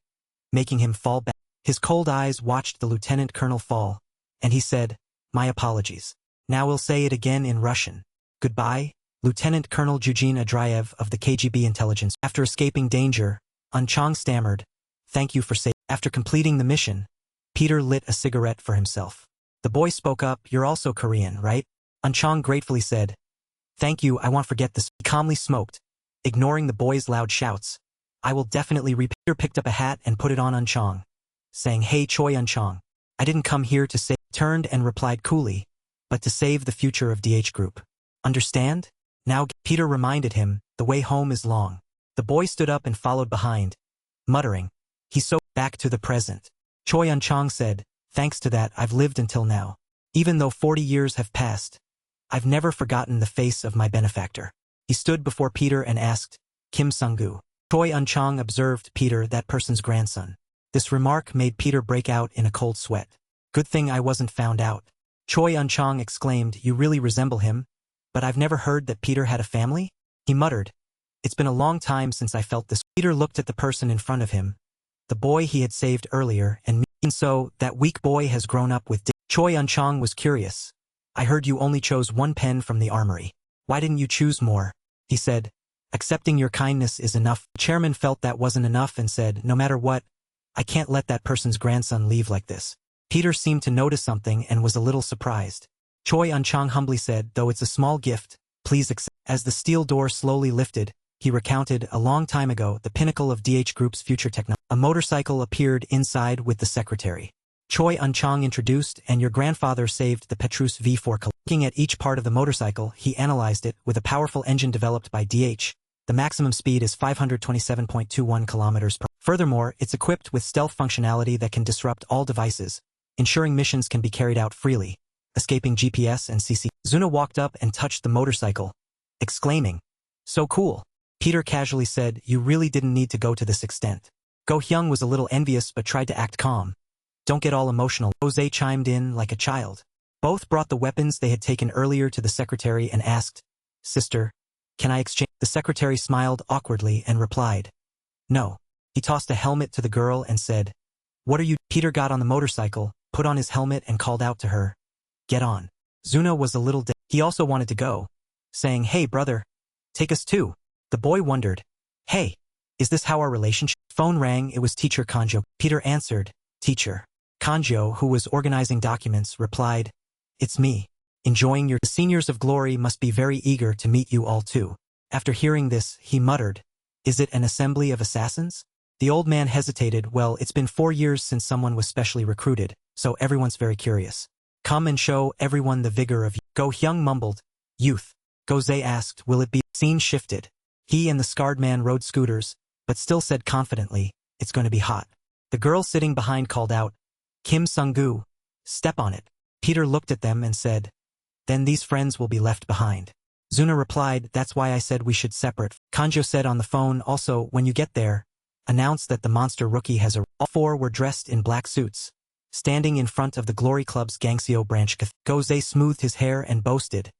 making him fall back. His cold eyes watched the Lieutenant Colonel fall, and he said, my apologies. Now we'll say it again in Russian. Goodbye, Lieutenant Colonel Eugene Andreev of the KGB intelligence. After escaping danger, Unchong stammered, thank you for saving. After completing the mission, Peter lit a cigarette for himself. The boy spoke up, you're also Korean, right? Unchong gratefully said, thank you, I won't forget this. He calmly smoked, ignoring the boy's loud shouts. I will definitely Peter picked up a hat and put it on Unchong, saying, hey Choi Unchong, I didn't come here to save. Turned and replied coolly, but to save the future of DH Group. Understand? Now Peter reminded him, the way home is long. The boy stood up and followed behind, muttering, he's so back to the present. Choi Unchong said, thanks to that I've lived until now. Even though 40 years have passed, I've never forgotten the face of my benefactor. He stood before Peter and asked, Kim Sung-gu. Choi Unchong observed Peter, that person's grandson. This remark made Peter break out in a cold sweat. Good thing I wasn't found out. Choi Unchong exclaimed, you really resemble him, but I've never heard that Peter had a family? He muttered, it's been a long time since I felt this. Peter looked at the person in front of him, the boy he had saved earlier, and so that weak boy has grown up with Choi Unchong was curious. I heard you only chose 1 pen from the armory. Why didn't you choose more? He said, accepting your kindness is enough. The chairman felt that wasn't enough and said, no matter what, I can't let that person's grandson leave like this. Peter seemed to notice something and was a little surprised. Choi Unchong humbly said, though it's a small gift, please accept. As the steel door slowly lifted, he recounted, a long time ago, the pinnacle of DH Group's future technology. A motorcycle appeared inside with the secretary. Choi Unchong introduced, and your grandfather saved the Petrus V4. Looking at each part of the motorcycle, he analyzed it. With a powerful engine developed by DH, the maximum speed is 527.21 kilometers per. Furthermore, it's equipped with stealth functionality that can disrupt all devices, ensuring missions can be carried out freely, escaping GPS and CC. Zuna walked up and touched the motorcycle, exclaiming, so cool. Peter casually said, you really didn't need to go to this extent. Go Hyung was a little envious but tried to act calm. Don't get all emotional. Jose chimed in like a child. Both brought the weapons they had taken earlier to the secretary and asked, "Sister, can I exchange?" The secretary smiled awkwardly and replied, "No." He tossed a helmet to the girl and said, "What are you?" Peter got on the motorcycle, put on his helmet and called out to her, "Get on." Zuna was a little he also wanted to go, saying, "Hey brother, take us too." The boy wondered, "Hey, is this how our relationship?" Phone rang, it was Teacher Kanjo. Peter answered, "Teacher." Kanjo, who was organizing documents, replied, "It's me. Enjoying your— The seniors of glory must be very eager to meet you all too." After hearing this, he muttered, "Is it an assembly of assassins?" The old man hesitated. "Well, it's been 4 years since someone was specially recruited, so everyone's very curious. Come and show everyone the vigor of— Go Hyung mumbled, "Youth." Goze asked, "Will it be?" Scene shifted. He and the scarred man rode scooters, but still said confidently, "It's going to be hot." The girl sitting behind called out, "Kim Sung-gu, step on it." Peter looked at them and said, "Then these friends will be left behind." Zuna replied, "That's why I said we should separate." Kanjo said on the phone, "Also, when you get there, announce that the monster rookie has arrived." All 4 were dressed in black suits, standing in front of the Glory Club's Gangseo branch. Goze smoothed his hair and boasted,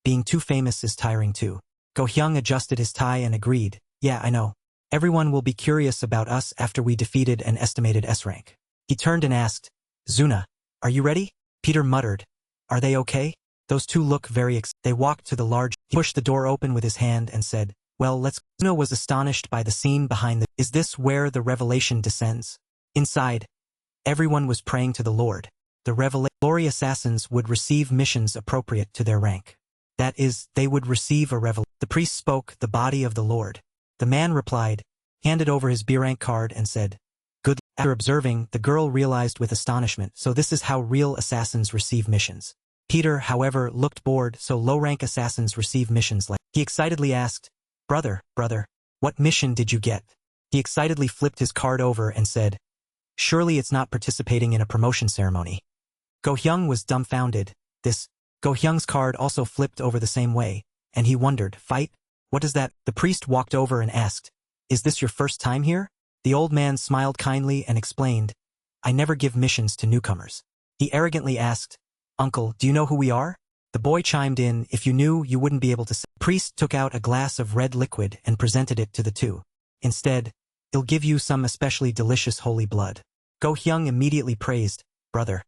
"Being too famous is tiring too." Go Hyung adjusted his tie and agreed, "Yeah, I know. Everyone will be curious about us after we defeated an estimated S rank." He turned and asked, "Zuna, are you ready?" Peter muttered, "Are they okay? Those two look very They walked to the large— He pushed the door open with his hand and said, "Well, let's." Zuna was astonished by the scene behind the— Is this where the revelation descends? Inside, everyone was praying to the Lord. The glory assassins would receive missions appropriate to their rank. That is, they would receive a revelation. The priest spoke, "The body of the Lord." The man replied, handed over his B rank card and said, "Good." After observing, the girl realized with astonishment, so this is how real assassins receive missions. Peter, however, looked bored, so low-rank assassins receive missions like— He excitedly asked, brother, what mission did you get?" He excitedly flipped his card over and said, "Surely it's not participating in a promotion ceremony." Go Hyung was dumbfounded. Go Hyung's card also flipped over the same way, and he wondered, "Fight? What does that?" The priest walked over and asked, "Is this your first time here?" The old man smiled kindly and explained, "I never give missions to newcomers." He arrogantly asked, "Uncle, do you know who we are?" The boy chimed in, "If you knew, you wouldn't be able to say." The priest took out a glass of red liquid and presented it to the two. Instead, "It'll give you some especially delicious holy blood." Go Hyung immediately praised, "Brother,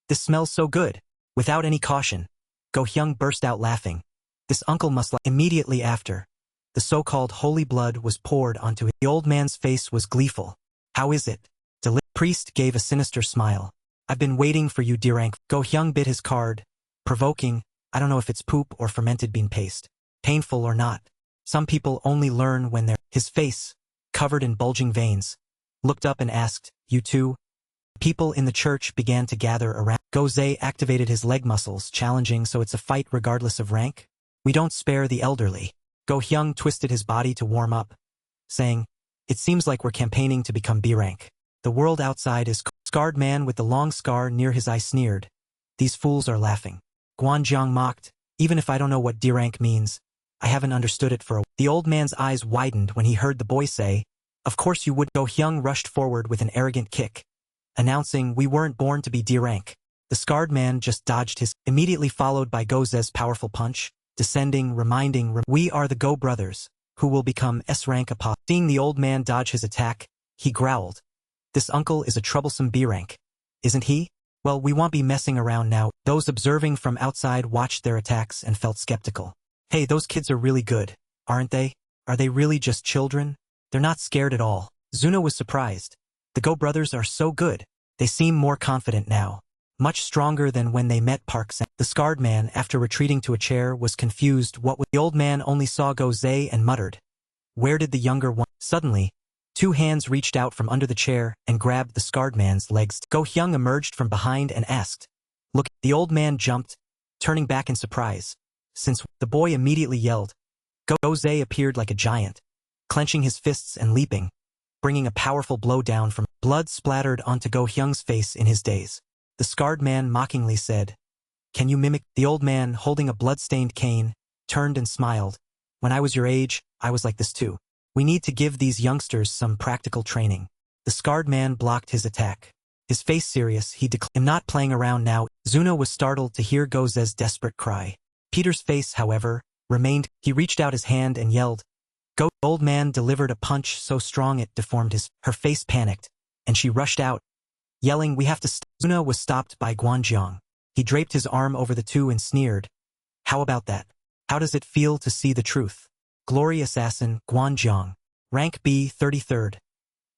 this smells so good." Without any caution, Go Hyung burst out laughing. "This uncle must like." Immediately after, the so-called holy blood was poured onto it. The old man's face was gleeful. "How is it?" The priest gave a sinister smile. "I've been waiting for you, dear Ank." Go Hyung bit his card, provoking, "I don't know if it's poop or fermented bean paste. Painful or not. Some people only learn when they're—" His face, covered in bulging veins, looked up and asked, "You too?" People in the church began to gather around. Goze activated his leg muscles, challenging, "So it's a fight regardless of rank? We don't spare the elderly." Go Hyung twisted his body to warm up, saying, "It seems like we're campaigning to become B rank." The world outside is— Scarred man with the long scar near his eye sneered, "These fools are laughing." Guanjiang mocked, "Even if I don't know what D rank means, I haven't understood it for a—" The old man's eyes widened when he heard the boy say, "Of course you would." Go Hyung rushed forward with an arrogant kick, announcing, "We weren't born to be D rank." The scarred man just dodged his— Immediately followed by Goze's powerful punch, descending, reminding, "We are the Go brothers, who will become S rank apostles." Seeing the old man dodge his attack, he growled, "This uncle is a troublesome B rank, isn't he? Well, we won't be messing around now." Those observing from outside watched their attacks and felt skeptical. "Hey, those kids are really good, aren't they? Are they really just children? They're not scared at all." Zuna was surprised. The Go brothers are so good. They seem more confident now. Much stronger than when they met Park Sang. The scarred man, after retreating to a chair, was confused. The old man only saw Goze and muttered, "Where did the younger one?" Suddenly, 2 hands reached out from under the chair and grabbed the scarred man's legs. Go Hyung emerged from behind and asked, "Look." The old man jumped, turning back in surprise. The boy immediately yelled. Goze appeared like a giant, clenching his fists and leaping, bringing a powerful blow down from— Blood splattered onto Go Hyung's face in his daze. The scarred man mockingly said, "Can you mimic?" The old man, holding a blood-stained cane, turned and smiled. "When I was your age, I was like this too. We need to give these youngsters some practical training." The scarred man blocked his attack. His face serious, he declared, "I'm not playing around now." Zuna was startled to hear Goze's desperate cry. Peter's face, however, remained. He reached out his hand and yelled. Go! The old man delivered a punch so strong it deformed his. Her face panicked, and she rushed out, yelling, "We have to stop." Zuna was stopped by Guanjiang. He draped his arm over the two and sneered. "How about that? How does it feel to see the truth?" Glory Assassin, Guanjiang. Rank B, 33rd.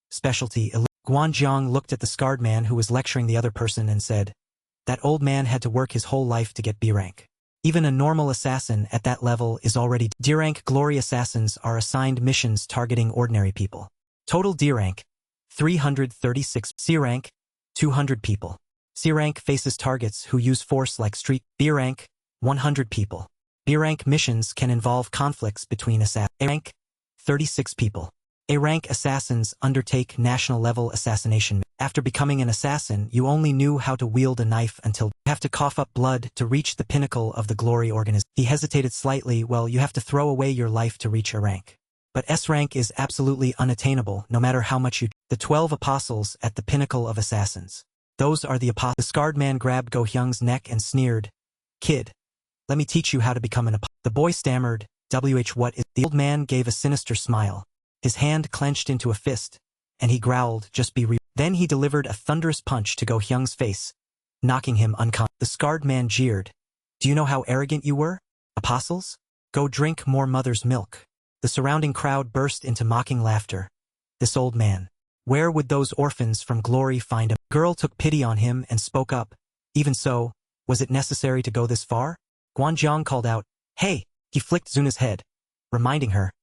Specialty, Guanjiang looked at the scarred man who was lecturing the other person and said, "That old man had to work his whole life to get B rank. Even a normal assassin at that level is already D rank." Glory Assassins are assigned missions targeting ordinary people. Total D rank, 336. C rank, 200 people. C rank faces targets who use force like street. B rank, 100 people. B rank missions can involve conflicts between assassins. A rank, 36 people. A rank assassins undertake national-level assassination. After becoming an assassin, you only knew how to wield a knife until you have to cough up blood to reach the pinnacle of the glory organism. He hesitated slightly. Well, you have to throw away your life to reach a rank. But S rank is absolutely unattainable, no matter how much you. The 12 apostles at the pinnacle of assassins. Those are the apostles. The scarred man grabbed Go Hyung's neck and sneered, "Kid, let me teach you how to become an apostle." The boy stammered, What is. The old man gave a sinister smile. His hand clenched into a fist, and he growled, "Just be real." Then he delivered a thunderous punch to Go Hyung's face, knocking him unconscious. The scarred man jeered, "Do you know how arrogant you were? Apostles? Go drink more mother's milk." The surrounding crowd burst into mocking laughter. This old man. Where would those orphans from glory find him? Girl took pity on him and spoke up. Even so, was it necessary to go this far? Guanjiang called out, "Hey!" He flicked Zuna's head, reminding her,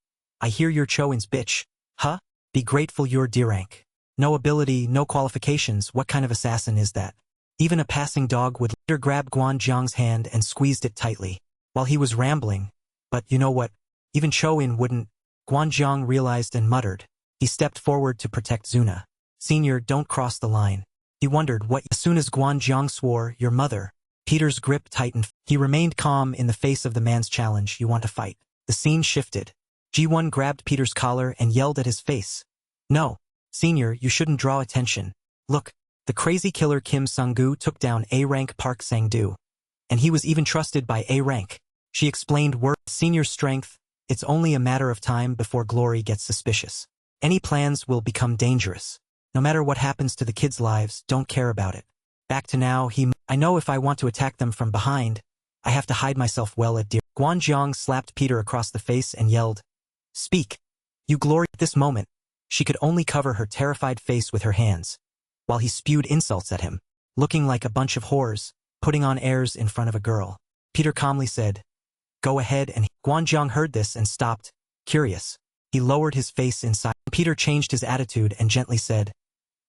"I hear you're Choin's bitch. Huh? Be grateful you're D rank. No ability, no qualifications. What kind of assassin is that? Even a passing dog would." Later grabbed Guanjiang's hand and squeezed it tightly. While he was rambling, "But you know what? Even Choin wouldn't." Guanjiang realized and muttered. He stepped forward to protect Zuna. "Senior, don't cross the line." He wondered what. As soon as Guanjiang swore, "Your mother." Peter's grip tightened. He remained calm in the face of the man's challenge. "You want to fight?" The scene shifted. Ji-won grabbed Peter's collar and yelled at his face. "No, Senior, you shouldn't draw attention. Look, the crazy killer Kim Sung-gu took down A-rank Park Sang-do. And he was even trusted by A-rank." She explained, Senior's strength, it's only a matter of time before glory gets suspicious. Any plans will become dangerous. No matter what happens to the kids' lives, don't care about it. Back to now, I know if I want to attack them from behind, I have to hide myself well at dear." Guanjiang slapped Peter across the face and yelled, "Speak! You glory!" At this moment, she could only cover her terrified face with her hands, while he spewed insults at him, looking like a bunch of whores, putting on airs in front of a girl. Peter calmly said, "Go ahead," and Guanjiang heard this and stopped, curious. He lowered his face inside. Peter changed his attitude and gently said,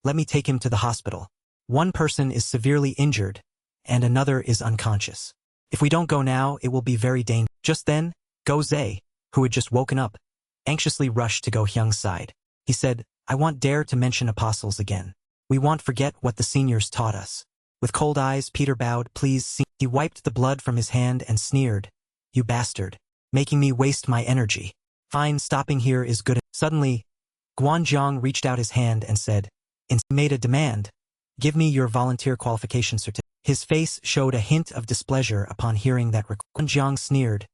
"Let me take him to the hospital. One person is severely injured, and another is unconscious. If we don't go now, it will be very dangerous." Just then, Go Zae, who had just woken up, anxiously rushed to Go Hyung's side. He said, "I won't dare to mention apostles again. We won't forget what the seniors taught us." With cold eyes, Peter bowed, "Please." He wiped the blood from his hand and sneered, "You bastard, making me waste my energy. Fine, stopping here is good." Suddenly, Guanjiang reached out his hand and said, "Made a demand. Give me your volunteer qualification certificate." His face showed a hint of displeasure upon hearing that request. Guanjiang sneered,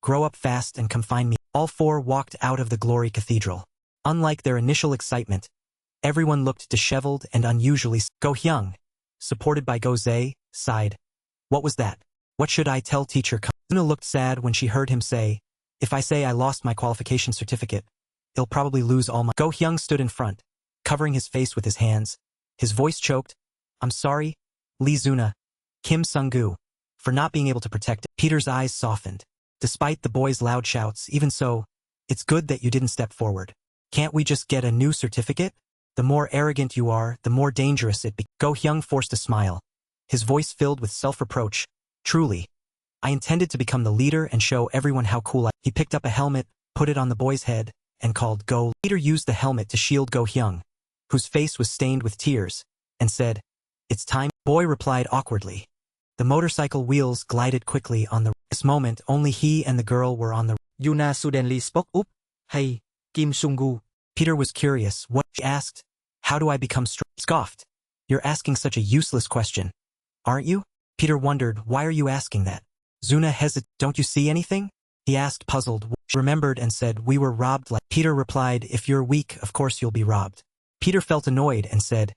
"Grow up fast and come find me." All four walked out of the Glory Cathedral. Unlike their initial excitement, everyone looked disheveled and unusually. Go Hyung, supported by Go Zae, sighed. "What was that? What should I tell teacher?" Zuna looked sad when she heard him say, "If I say I lost my qualification certificate, I'll probably lose all my—" Go Hyung stood in front, covering his face with his hands. His voice choked. "I'm sorry, Lee Zuna, Kim Sung-gu, for not being able to protect it." Peter's eyes softened. Despite the boy's loud shouts, "Even so, it's good that you didn't step forward. Can't we just get a new certificate? The more arrogant you are, the more dangerous it becomes." Go Hyung forced a smile, his voice filled with self-reproach. "Truly, I intended to become the leader and show everyone how cool I." He picked up a helmet, put it on the boy's head, and called Go. Peter used the helmet to shield Go Hyung, whose face was stained with tears, and said, "It's time." Boy replied awkwardly. The motorcycle wheels glided quickly on the. This moment, only he and the girl were on the. Yuna suddenly spoke up. "Hey, Kim Sung-gu." Peter was curious. "What?" she asked. "How do I become strong?" Scoffed. You're asking such a useless question, aren't you? Peter wondered, why are you asking that? Zuna hesitated. Don't you see anything? He asked, puzzled. She remembered and said, we were robbed. Like Peter replied, if you're weak, of course you'll be robbed. Peter felt annoyed and said,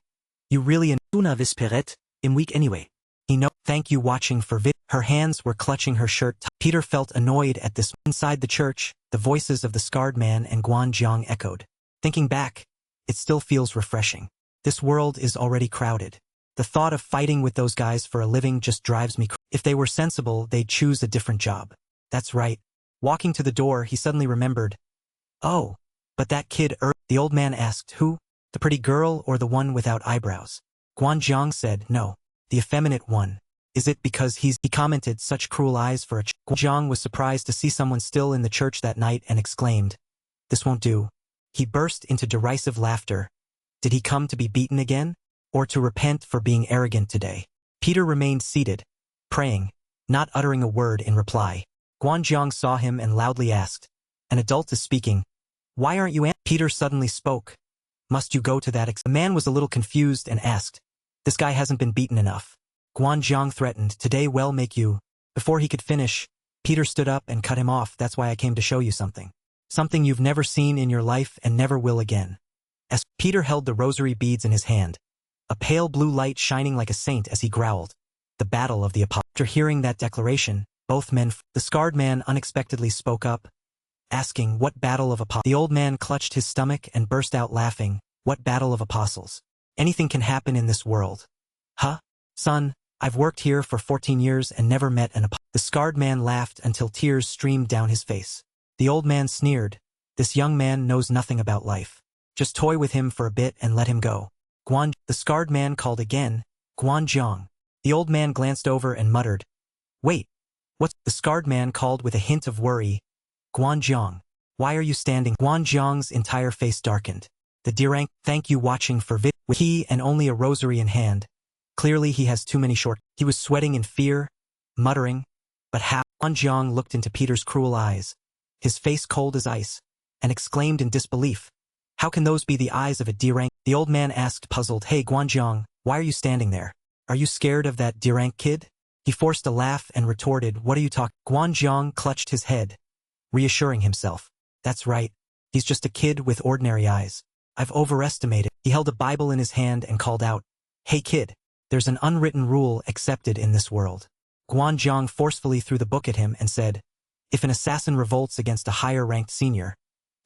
you really Una visperet, I'm weak anyway. he know. Thank you watching for vid. Her hands were clutching her shirt. Peter felt annoyed at this. Inside the church, the voices of the scarred man and Guanzhong echoed. Thinking back, it still feels refreshing. This world is already crowded. The thought of fighting with those guys for a living just drives me crazy. If they were sensible, they'd choose a different job. That's right. Walking to the door, he suddenly remembered. Oh, but that kid the old man asked, who? The pretty girl or the one without eyebrows? Guanzhong said, no, the effeminate one. Is it because he commented, such cruel eyes for a Guanzhong was surprised to see someone still in the church that night and exclaimed, this won't do. He burst into derisive laughter. Did he come to be beaten again? Or to repent for being arrogant today? Peter remained seated, praying, not uttering a word in reply. Guanzhong saw him and loudly asked, an adult is speaking. Why aren't you Peter suddenly spoke. Must you go to that The man was a little confused and asked, this guy hasn't been beaten enough. Guanzhong threatened, today will make you. Before he could finish, Peter stood up and cut him off. That's why I came to show you something. Something you've never seen in your life and never will again. As Peter held the rosary beads in his hand, a pale blue light shining like a saint as he growled, the battle of the apostles. After hearing that declaration, both men, the scarred man unexpectedly spoke up, asking, what battle of apostles? The old man clutched his stomach and burst out laughing, what battle of apostles? Anything can happen in this world. Huh? Son, I've worked here for 14 years and never met an apostle. The scarred man laughed until tears streamed down his face. The old man sneered, this young man knows nothing about life. Just toy with him for a bit and let him go. The scarred man called again, Guanzhong. The old man glanced over and muttered, wait, what's... The scarred man called with a hint of worry, Guanzhong, why are you standing? Guanzhong's entire face darkened. The Dirang, thank you watching for vid. With he and only a rosary in hand. Clearly he has too many short. He was sweating in fear, muttering, but how? Guanzhong looked into Peter's cruel eyes, his face cold as ice, and exclaimed in disbelief, how can those be the eyes of a Dirang? The old man asked puzzled, hey Guanzhong, why are you standing there? Are you scared of that Dirang kid? He forced a laugh and retorted, what are you talking? Guanzhong clutched his head, reassuring himself. That's right. He's just a kid with ordinary eyes. I've overestimated. He held a Bible in his hand and called out, hey kid, there's an unwritten rule accepted in this world. Guanzhong forcefully threw the book at him and said, if an assassin revolts against a higher-ranked senior,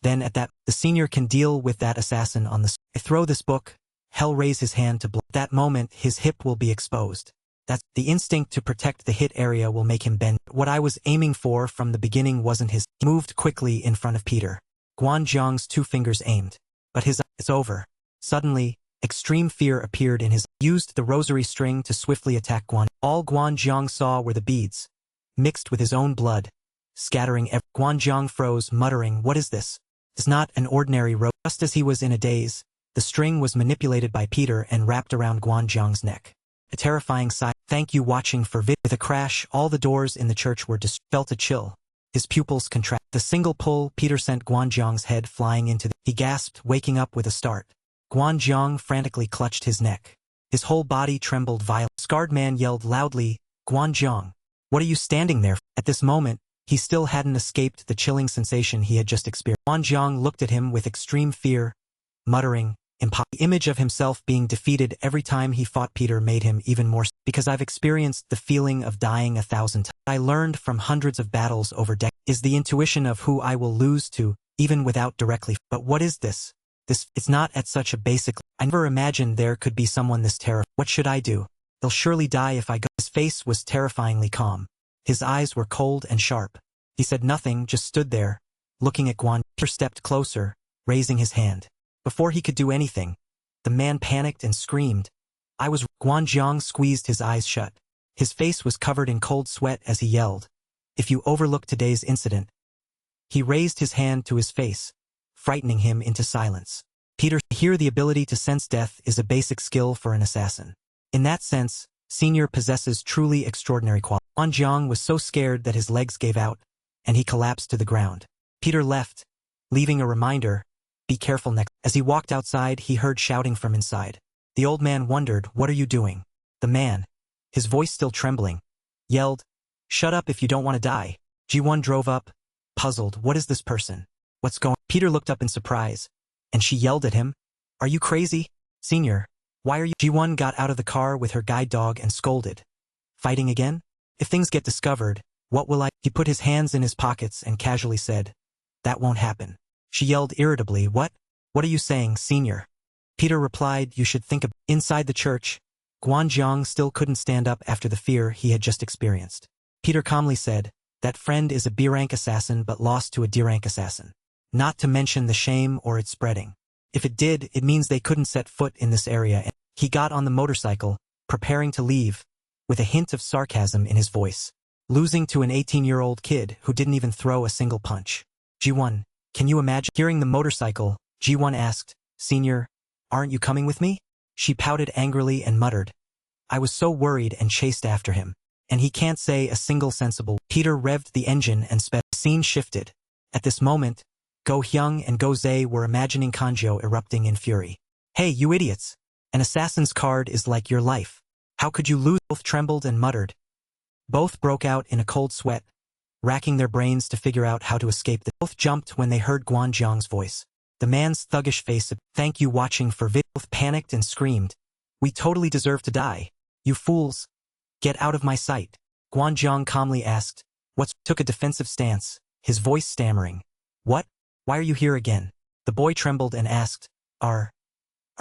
then at that, the senior can deal with that assassin on the... I throw this book, Hell raise his hand to blow. At that moment, his hip will be exposed. That's the instinct to protect the hit area will make him bend. What I was aiming for from the beginning wasn't his. He moved quickly in front of Peter. Guanzhong's two fingers aimed. But it's over. Suddenly, extreme fear appeared in his. Used the rosary string to swiftly attack Guan. All Guanzhong saw were the beads, mixed with his own blood, scattering every. Guanzhong froze, muttering, what is this? It's not an ordinary rope. Just as he was in a daze, the string was manipulated by Peter and wrapped around Guanzhong's neck. A terrifying sight. Thank you watching for vid. With a crash, all the doors in the church were felt a chill. His pupils contract. The single pull, Peter sent Guanzhong's head flying into the. He gasped, waking up with a start. Guanzhong frantically clutched his neck. His whole body trembled violently. The scarred man yelled loudly, Guanzhong, what are you standing there for? At this moment, he still hadn't escaped the chilling sensation he had just experienced. Guanzhong looked at him with extreme fear, muttering, the image of himself being defeated every time he fought Peter made him even more. Because I've experienced the feeling of dying 1,000 times. I learned from hundreds of battles over decades. Is the intuition of who I will lose to, even without directly. But what is this? It's not at such a basic. I never imagined there could be someone this terrified. What should I do? They'll surely die if I go. His face was terrifyingly calm. His eyes were cold and sharp. He said nothing, just stood there, looking at Guan. Peter stepped closer, raising his hand. Before he could do anything, the man panicked and screamed. Guanzhong squeezed his eyes shut. His face was covered in cold sweat as he yelled, if you overlook today's incident. He raised his hand to his face, frightening him into silence. Peter, here the ability to sense death is a basic skill for an assassin. In that sense, Senior possesses truly extraordinary qualities. Guanzhong was so scared that his legs gave out, and he collapsed to the ground. Peter left, leaving a reminder, be careful next. As he walked outside, he heard shouting from inside. The old man wondered, what are you doing? The man, his voice still trembling, yelled, shut up if you don't want to die. Ji-won drove up, puzzled, what is this person? What's going on? Peter looked up in surprise, and she yelled at him, are you crazy? Senior, why are you? Ji-won got out of the car with her guide dog and scolded. Fighting again? If things get discovered, what will I? He put his hands in his pockets and casually said, that won't happen. She yelled irritably, what? What are you saying, Senior? Peter replied, you should think of. Inside the church, Guanjiang still couldn't stand up after the fear he had just experienced. Peter calmly said, that friend is a B-rank assassin but lost to a D-rank assassin. Not to mention the shame or its spreading. If it did, it means they couldn't set foot in this area. And he got on the motorcycle, preparing to leave, with a hint of sarcasm in his voice. Losing to an 18-year-old kid who didn't even throw a single punch. Ji-won, can you imagine? Hearing the motorcycle, Ji-won asked, Senior, aren't you coming with me? She pouted angrily and muttered, I was so worried and chased after him. And he can't say a single sensible. Peter revved the engine and sped. The scene shifted. At this moment, Go Hyung and Go Zae were imagining Kanjo erupting in fury. Hey, you idiots! An assassin's card is like your life. How could you lose? Both trembled and muttered. Both broke out in a cold sweat, racking their brains to figure out how to escape. Both jumped when they heard Guanjiang's voice. The man's thuggish face. Thank you watching for vid. Both panicked and screamed. We totally deserve to die. You fools. Get out of my sight. Guanjiang calmly asked. What's? Took a defensive stance, his voice stammering. What? Why are you here again? The boy trembled and asked. Are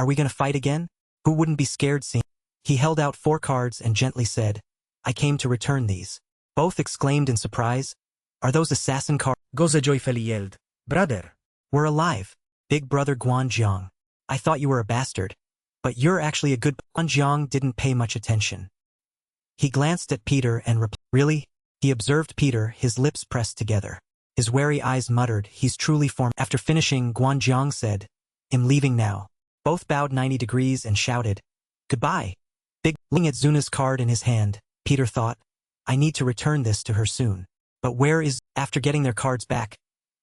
we gonna fight again? Who wouldn't be scared seeing? He held out 4 cards and gently said, I came to return these. Both exclaimed in surprise. Are those assassin cards? Goza joyfully yelled, brother. We're alive. Big brother Guanjiang. I thought you were a bastard. But you're actually a good. Guanjiang didn't pay much attention. He glanced at Peter and replied, really? He observed Peter, his lips pressed together. His wary eyes muttered, he's truly formed. After finishing, Guanjiang said, I'm leaving now. Both bowed 90 degrees and shouted, goodbye. Big. Looking at Zuna's card in his hand, Peter thought, I need to return this to her soon. But where is? After getting their cards back,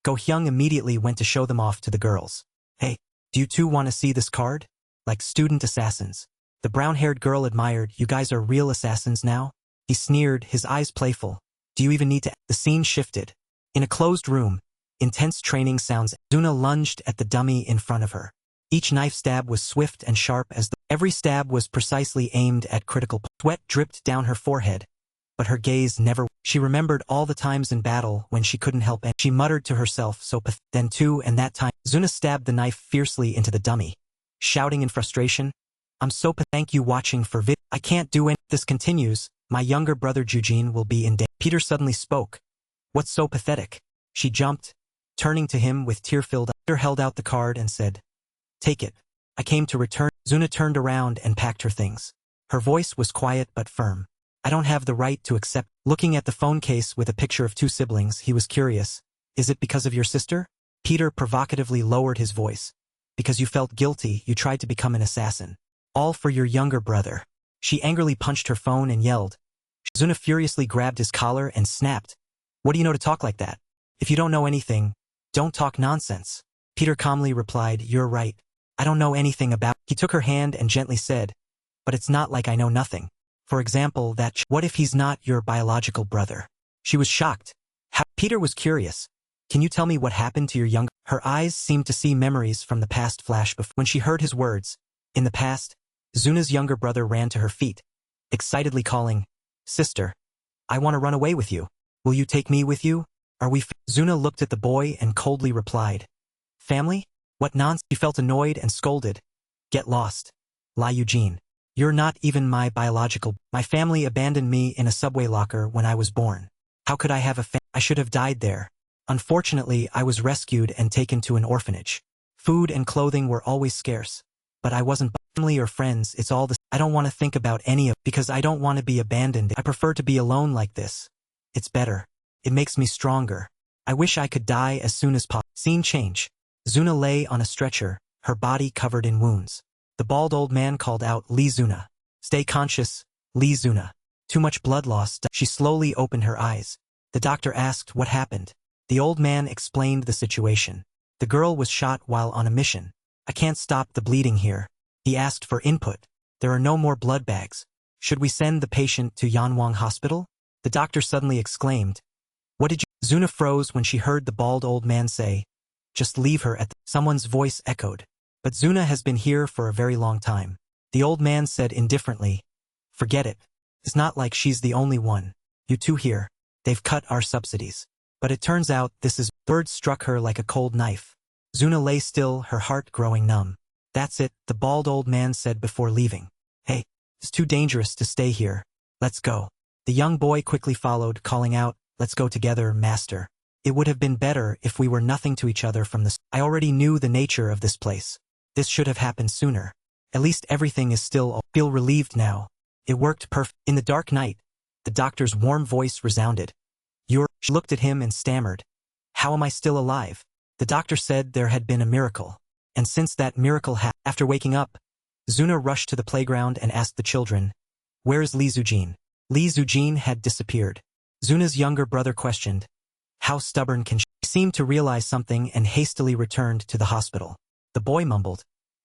Go Hyung immediately went to show them off to the girls. Hey, do you two want to see this card? Like student assassins. The brown-haired girl admired, you guys are real assassins now? He sneered, his eyes playful. Do you even need to? The scene shifted. In a closed room, intense training sounds. Zuna lunged at the dummy in front of her. Each knife stab was swift and sharp as every stab was precisely aimed at critical. Sweat dripped down her forehead, but her gaze never. She remembered all the times in battle when she couldn't help and she muttered to herself so then too and that time. Zuna stabbed the knife fiercely into the dummy, shouting in frustration, I'm so thank you watching for vid. I can't do it. This continues, my younger brother Jujin will be in danger. Peter suddenly spoke. What's so pathetic? She jumped, turning to him with tear-filled eyes. Peter held out the card and said, take it. I came to return. Zuna turned around and packed her things. Her voice was quiet but firm. I don't have the right to accept. Looking at the phone case with a picture of 2 siblings, he was curious. Is it because of your sister? Peter provocatively lowered his voice. Because you felt guilty, you tried to become an assassin. All for your younger brother. She angrily punched her phone and yelled. Zuna furiously grabbed his collar and snapped. What do you know to talk like that? If you don't know anything, don't talk nonsense. Peter calmly replied, you're right. I don't know anything about. He took her hand and gently said, but it's not like I know nothing. For example, what if he's not your biological brother? She was shocked. Peter was curious. Can you tell me what happened to your younger? Her eyes seemed to see memories from the past flash before. When she heard his words, in the past, Zuna's younger brother ran to her feet, excitedly calling, sister, I want to run away with you. Will you take me with you? Are we? Zuna looked at the boy and coldly replied, family? What nonsense? She felt annoyed and scolded. Get lost. Lai Eugene. You're not even my biological. My family abandoned me in a subway locker when I was born. How could I have a I should have died there. Unfortunately, I was rescued and taken to an orphanage. Food and clothing were always scarce. But I wasn't family or friends, it's all the. I don't want to think about any of because I don't want to be abandoned. I prefer to be alone like this. It's better. It makes me stronger. I wish I could die as soon as possible. Scene change. Zuna lay on a stretcher, her body covered in wounds. The bald old man called out, Lee Zuna. Stay conscious, Lee Zuna. Too much blood loss. She slowly opened her eyes. The doctor asked what happened. The old man explained the situation. The girl was shot while on a mission. I can't stop the bleeding here. He asked for input. There are no more blood bags. Should we send the patient to Yanwang Hospital? The doctor suddenly exclaimed. What did you? Zuna froze when she heard the bald old man say, just leave her at the... Someone's voice echoed. But Zuna has been here for a very long time. The old man said indifferently, forget it. It's not like she's the only one. You two here. They've cut our subsidies. But it turns out this is... Words struck her like a cold knife. Zuna lay still, her heart growing numb. That's it, the bald old man said before leaving. Hey, it's too dangerous to stay here. Let's go. The young boy quickly followed, calling out, let's go together, master. It would have been better if we were nothing to each other from the... I already knew the nature of this place. This should have happened sooner. At least everything is still... Feel relieved now. It worked perfect. In the dark night, the doctor's warm voice resounded. She looked at him and stammered. How am I still alive? The doctor said there had been a miracle. And since that miracle after waking up, Zuna rushed to the playground and asked the children, where is Li Zujin? Li Zujin had disappeared. Zuna's younger brother questioned, how stubborn can she? He seemed to realize something and hastily returned to the hospital. The boy mumbled.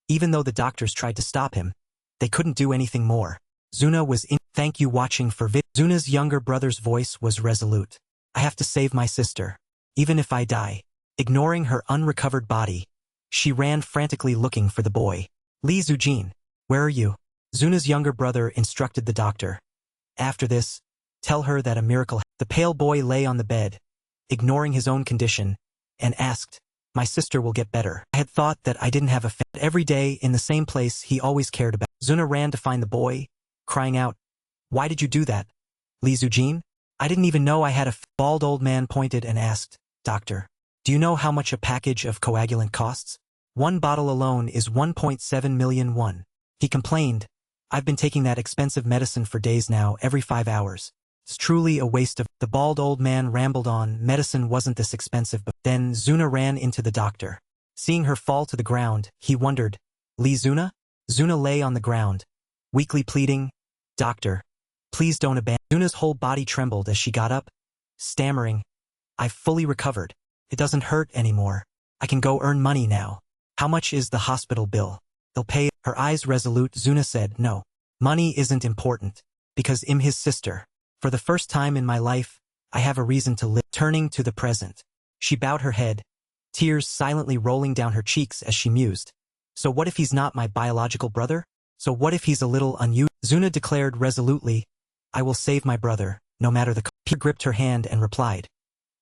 Even though the doctors tried to stop him, they couldn't do anything more. Zuna was in. Thank you watching for vid. Zuna's younger brother's voice was resolute. I have to save my sister. Even if I die. Ignoring her unrecovered body, she ran frantically looking for the boy. Li Zujin, where are you? Zuna's younger brother instructed the doctor. After this, tell her that a miracle. The pale boy lay on the bed, ignoring his own condition, and asked, my sister will get better. I had thought that I didn't have a family. Every day in the same place he always cared about. Zuna ran to find the boy, crying out, why did you do that? Li Zujin? I didn't even know I had a bald old man pointed and asked, doctor, do you know how much a package of coagulant costs? One bottle alone is 1.7 million won. He complained, I've been taking that expensive medicine for days now, every 5 hours. It's truly a waste of... The bald old man rambled on, medicine wasn't this expensive, but then Zuna ran into the doctor. Seeing her fall to the ground, he wondered, Li Zuna? Zuna lay on the ground, weakly pleading, doctor, please don't abandon. Zuna's whole body trembled as she got up, stammering, I've fully recovered. It doesn't hurt anymore. I can go earn money now. How much is the hospital bill? They'll pay. Her eyes resolute, Zuna said, no. Money isn't important, because I'm his sister. For the first time in my life, I have a reason to live. Turning to the present. She bowed her head, tears silently rolling down her cheeks as she mused. So what if he's not my biological brother? So what if he's a little unusual? Zuna declared resolutely, I will save my brother, no matter the cost. Peter gripped her hand and replied,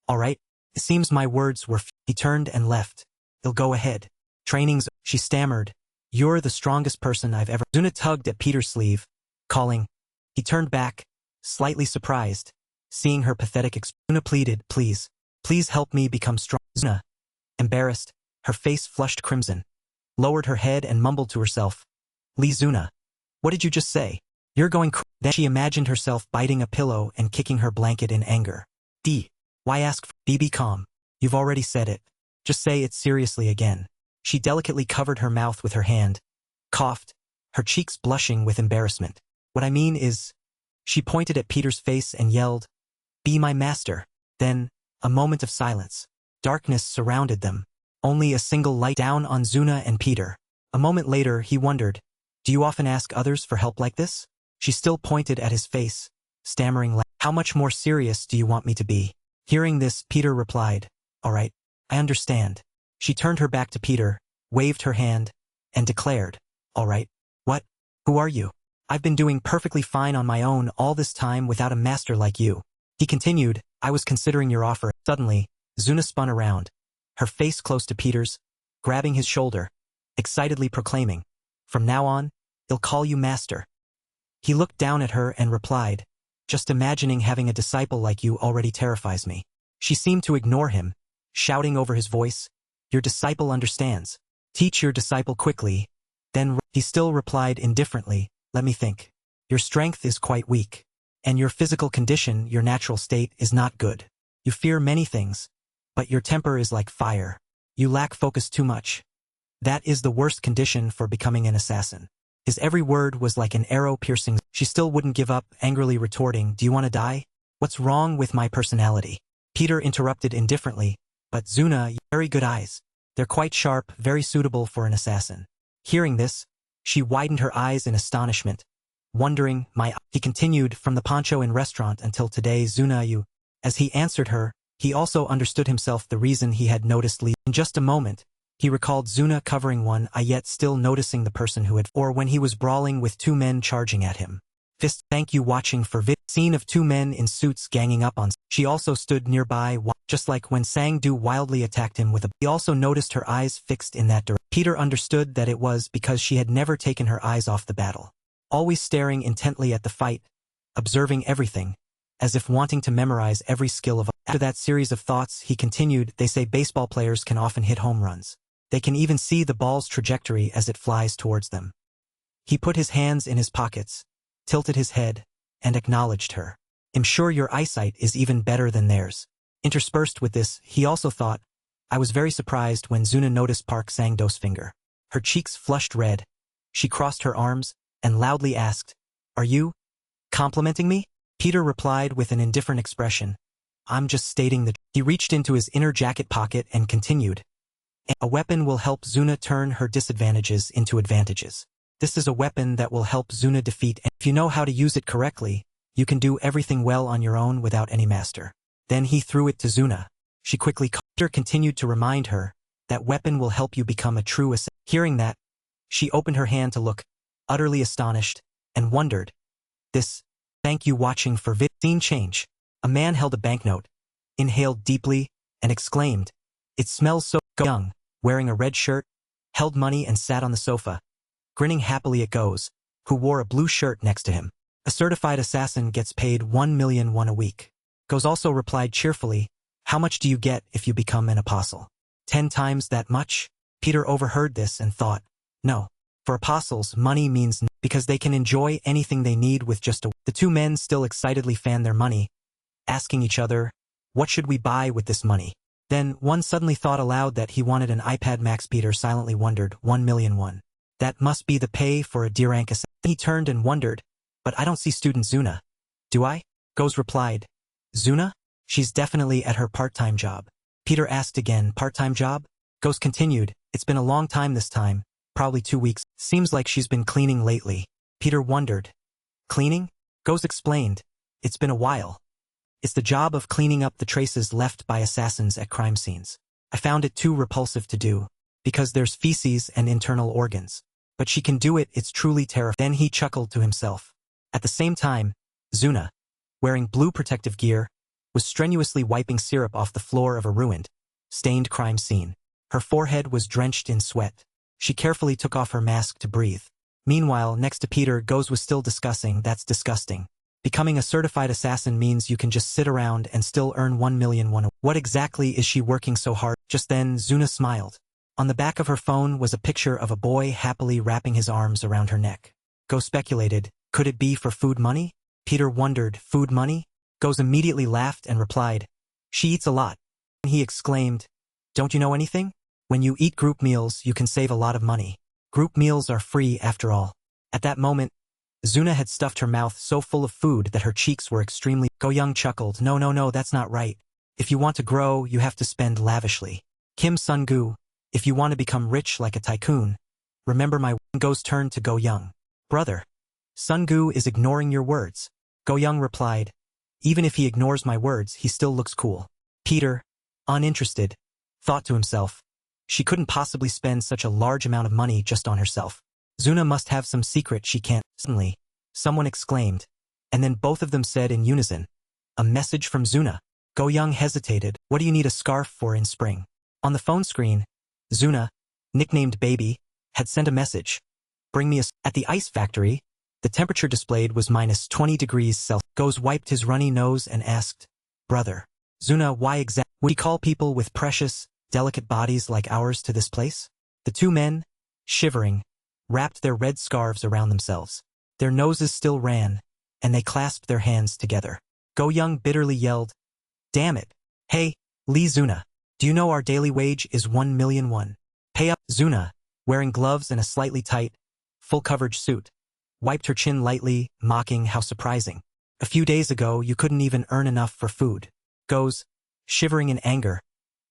all right, it seems my words were... He turned and left. He'll go ahead. Training's... She stammered, you're the strongest person I've ever... Zuna tugged at Peter's sleeve, calling. He turned back, slightly surprised, seeing her pathetic expression. Zuna pleaded, please help me become strong. Zuna, embarrassed, her face flushed crimson, lowered her head and mumbled to herself, Li Zuna, what did you just say? You're going crazy. Then she imagined herself biting a pillow and kicking her blanket in anger. Why ask for... Be calm. You've already said it. Just say it seriously again. She delicately covered her mouth with her hand, coughed, her cheeks blushing with embarrassment. What I mean is... She pointed at Peter's face and yelled, be my master. Then, a moment of silence. Darkness surrounded them. Only a single light down on Zuna and Peter. A moment later, he wondered, do you often ask others for help like this? She still pointed at his face, stammering, how much more serious do you want me to be? Hearing this, Peter replied, all right, I understand. She turned her back to Peter, waved her hand, and declared, all right, what? Who are you? I've been doing perfectly fine on my own all this time without a master like you. He continued, I was considering your offer. Suddenly, Zuna spun around, her face close to Peter's, grabbing his shoulder, excitedly proclaiming, from now on, he'll call you master. He looked down at her and replied, just imagining having a disciple like you already terrifies me. She seemed to ignore him, shouting over his voice, your disciple understands. Teach your disciple quickly. Then he still replied indifferently, let me think. Your strength is quite weak. And your physical condition, your natural state, is not good. You fear many things, but your temper is like fire. You lack focus too much. That is the worst condition for becoming an assassin. His every word was like an arrow piercing. She still wouldn't give up, angrily retorting, do you want to die? What's wrong with my personality? Peter interrupted indifferently, but Zuna, very good eyes. They're quite sharp, very suitable for an assassin. Hearing this, She widened her eyes in astonishment, wondering, He continued, from the poncho in restaurant until today, Zuna, you. As he answered her, he also understood himself the reason he had noticed Lee. In just a moment, he recalled Zuna covering one eye yet still noticing the person who had, or when he was brawling with two men charging at him. Fist. Thank you watching for scene of two men in suits ganging up on. She also stood nearby, just like when Sang-do wildly attacked him with a. He also noticed her eyes fixed in that direction. Peter understood that it was because she had never taken her eyes off the battle, always staring intently at the fight, observing everything, as if wanting to memorize every skill of. After that series of thoughts, he continued, they say baseball players can often hit home runs. They can even see the ball's trajectory as it flies towards them. He put his hands in his pockets, tilted his head, and acknowledged her. I'm sure your eyesight is even better than theirs. Interspersed with this, he also thought, I was very surprised when Zuna noticed Park Sang-do's finger. Her cheeks flushed red. She crossed her arms and loudly asked, Are you complimenting me? Peter replied with an indifferent expression, I'm just stating that. He reached into his inner jacket pocket and continued, a weapon will help Zuna turn her disadvantages into advantages. This is a weapon that will help Zuna defeat, and if you know how to use it correctly, you can do everything well on your own without any master. Then he threw it to Zuna. She quickly continued to remind her, that weapon will help you become a true assassin. Hearing that, she opened her hand to look, utterly astonished, and wondered, thank you watching for scene change. A man held a banknote, inhaled deeply, and exclaimed, It smells so young, wearing a red shirt, held money and sat on the sofa, grinning happily at Goes, who wore a blue shirt next to him. A certified assassin gets paid 1,000,000 won a week. Goes also replied cheerfully, How much do you get if you become an apostle? 10 times that much? Peter overheard this and thought, No. For apostles, money means because they can enjoy anything they need with just a. The two men still excitedly fanned their money, asking each other, What should we buy with this money? Then one suddenly thought aloud that he wanted an iPad Max. Peter silently wondered, 1,000,000 won. That must be the pay for a D rank assassin. He turned and wondered, But I don't see student Zuna. Do I? Goes replied, Zuna? She's definitely at her part-time job. Peter asked again, Part-time job? Goes continued, It's been a long time this time, probably 2 weeks. Seems like she's been cleaning lately. Peter wondered. Cleaning? Goes explained, It's been a while. It's the job of cleaning up the traces left by assassins at crime scenes. I found it too repulsive to do, because there's feces and internal organs. But she can do it, it's truly terrifying. Then he chuckled to himself. At the same time, Zuna, wearing blue protective gear, was strenuously wiping syrup off the floor of a ruined, stained crime scene. Her forehead was drenched in sweat. She carefully took off her mask to breathe. Meanwhile, next to Peter, Goes was still discussing, That's disgusting. Becoming a certified assassin means you can just sit around and still earn 1,000,000 won. What exactly is she working so hard? Just then, Zuna smiled. On the back of her phone was a picture of a boy happily wrapping his arms around her neck. Go speculated, could it be for food money? Peter wondered, food money? Goes immediately laughed and replied, She eats a lot. He exclaimed, Don't you know anything? When you eat group meals, you can save a lot of money. Group meals are free after all. At that moment, Zuna had stuffed her mouth so full of food that her cheeks were extremely. Go-young chuckled, No, that's not right. If you want to grow, you have to spend lavishly. Kim Sun-gu, if you want to become rich like a tycoon, remember my. Go's turned to Go-young. Brother, Sun-gu is ignoring your words. Go-young replied, Even if he ignores my words, he still looks cool. Peter, uninterested, thought to himself, She couldn't possibly spend such a large amount of money just on herself. Zuna must have some secret she can't. Suddenly, someone exclaimed, and then both of them said in unison, A message from Zuna. Go-young hesitated, What do you need a scarf for in spring? On the phone screen, Zuna, nicknamed Baby, had sent a message. Bring me a. At the ice factory, the temperature displayed was -20 degrees Celsius. Goes wiped his runny nose and asked, Brother, Zuna, why exactly would he call people with precious, delicate bodies like ours to this place? The two men, shivering, wrapped their red scarves around themselves. Their noses still ran, and they clasped their hands together. Go-young bitterly yelled, Damn it. Hey, Lee Zuna, do you know our daily wage is 1,000,000 won? Pay up. Zuna, wearing gloves and a slightly tight, full-coverage suit, wiped her chin lightly, mocking how surprising. A few days ago, you couldn't even earn enough for food. Goes, shivering in anger,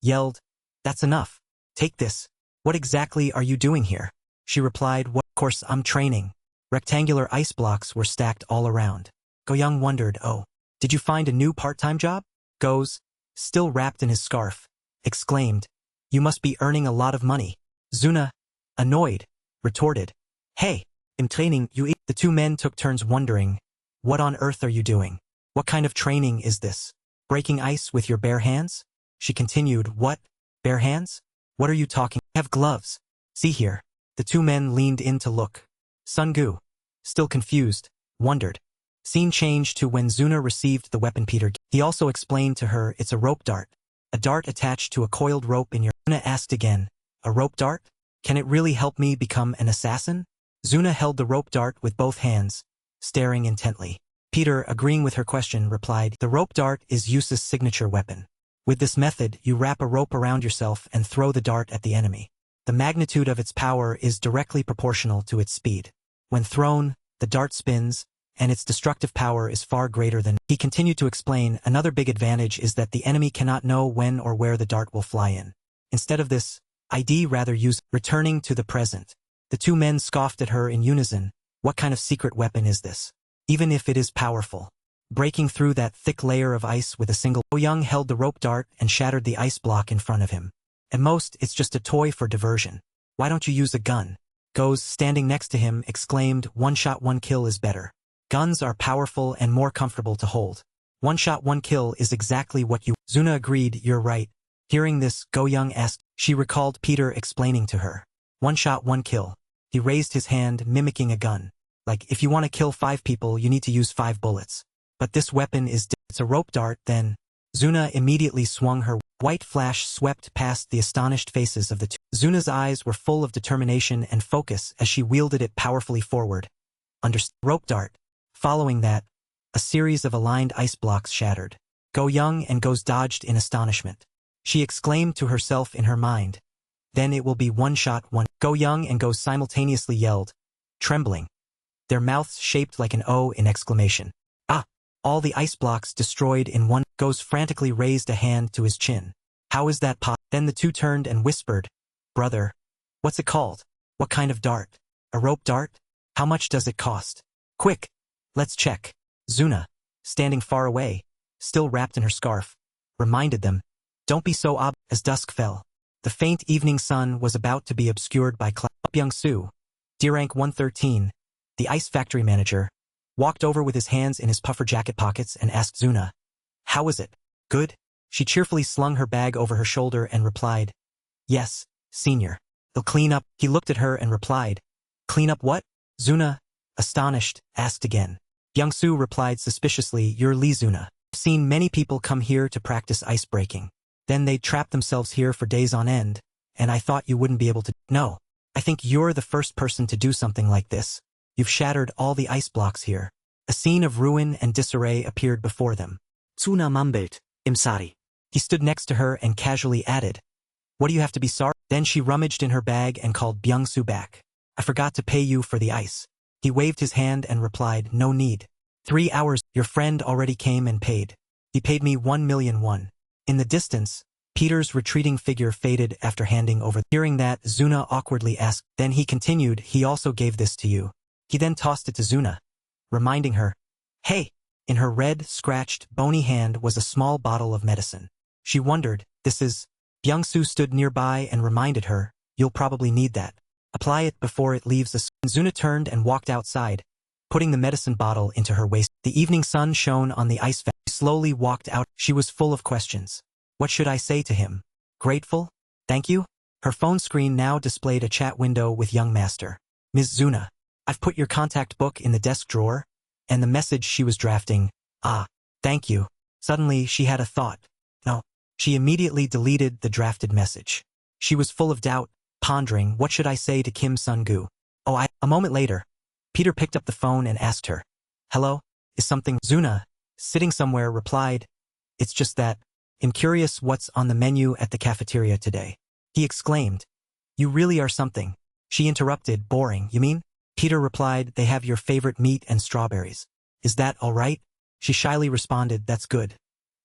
yelled, That's enough. Take this. What exactly are you doing here? She replied, "What? Of course, I'm training." Rectangular ice blocks were stacked all around. Go-young wondered, "Oh, did you find a new part-time job?" Goes, still wrapped in his scarf, exclaimed, "You must be earning a lot of money." Zuna, annoyed, retorted, "Hey, in training you eat." The two men took turns wondering, "What on earth are you doing? What kind of training is this? Breaking ice with your bare hands?" She continued, "What? Bare hands? What are you talking? I have gloves. See here." The two men leaned in to look. Sungu, still confused, wondered. Scene changed to when Zuna received the weapon Peter gave. He also explained to her it's a rope dart. A dart attached to a coiled rope in your... Zuna asked again, "A rope dart? Can it really help me become an assassin?" Zuna held the rope dart with both hands, staring intently. Peter, agreeing with her question, replied, "The rope dart is Yusa's signature weapon. With this method, you wrap a rope around yourself and throw the dart at the enemy. The magnitude of its power is directly proportional to its speed. When thrown, the dart spins, and its destructive power is far greater than..." He continued to explain, "Another big advantage is that the enemy cannot know when or where the dart will fly in. Instead of this, I'd rather use..." Returning to the present, the two men scoffed at her in unison. What kind of secret weapon is this? Even if it is powerful, breaking through that thick layer of ice with a single... Young held the rope dart and shattered the ice block in front of him. "At most, it's just a toy for diversion. Why don't you use a gun?" Goes, standing next to him, exclaimed, "One shot, one kill is better. Guns are powerful and more comfortable to hold. One shot, one kill is exactly what you..." Zuna agreed, "You're right." Hearing this, Go-young asked. She recalled Peter explaining to her. "One shot, one kill." He raised his hand, mimicking a gun. "Like, if you want to kill 5 people, you need to use 5 bullets. But this weapon is... It's a rope dart, then." Zuna immediately swung her. White flash swept past the astonished faces of the two. Zuna's eyes were full of determination and focus as she wielded it powerfully forward. Rope dart. Following that, a series of aligned ice blocks shattered. Go-young and Goes dodged in astonishment. She exclaimed to herself in her mind, "Then it will be one shot, one..." Go-young and Goes simultaneously yelled, trembling, their mouths shaped like an O in exclamation. "Ah!" All the ice blocks destroyed in one. Goes frantically raised a hand to his chin. "How is that possible?" Then the two turned and whispered, "Brother, what's it called? What kind of dart? A rope dart? How much does it cost? Quick, let's check." Zuna, standing far away, still wrapped in her scarf, reminded them, "Don't be so ob..." As dusk fell, the faint evening sun was about to be obscured by clouds. Young-soo, D-rank 113, the ice factory manager, walked over with his hands in his puffer jacket pockets and asked Zuna, "How is it? Good?" She cheerfully slung her bag over her shoulder and replied, "Yes, senior. They'll clean up." He looked at her and replied, "Clean up what?" Zuna, astonished, asked again. Young-soo replied suspiciously, "You're Lee Zuna. I've seen many people come here to practice ice breaking. Then they'd trap themselves here for days on end, and I thought you wouldn't be able to..." "No, I think you're the first person to do something like this. You've shattered all the ice blocks here." A scene of ruin and disarray appeared before them. Zuna mumbled, "I'm sorry." He stood next to her and casually added, "What do you have to be sorry?" Then she rummaged in her bag and called Byung-soo back. "I forgot to pay you for the ice." He waved his hand and replied, "No need. 3 hours. Your friend already came and paid. He paid me 1,000,000 won." In the distance, Peter's retreating figure faded after handing over. Hearing that, Zuna awkwardly asked. Then he continued, "He also gave this to you." He then tossed it to Zuna, reminding her, "Hey!" In her red, scratched, bony hand was a small bottle of medicine. She wondered, "This is..." Byung-soo stood nearby and reminded her, "You'll probably need that. Apply it before it leaves us." Zuna turned and walked outside, putting the medicine bottle into her waist. The evening sun shone on the ice factory. She slowly walked out. She was full of questions. What should I say to him? Grateful? Thank you? Her phone screen now displayed a chat window with young master. "Ms. Zuna, I've put your contact book in the desk drawer," and the message she was drafting. "Ah, thank you." Suddenly she had a thought. No. She immediately deleted the drafted message. She was full of doubt, pondering, what should I say to Kim Sun-gu? A moment later, Peter picked up the phone and asked her, "Hello? Is something..." Zuna, sitting somewhere, replied, "It's just that, I'm curious what's on the menu at the cafeteria today." He exclaimed, "You really are something." She interrupted, "Boring, you mean?" Peter replied, "They have your favorite meat and strawberries. Is that all right?" She shyly responded, "That's good."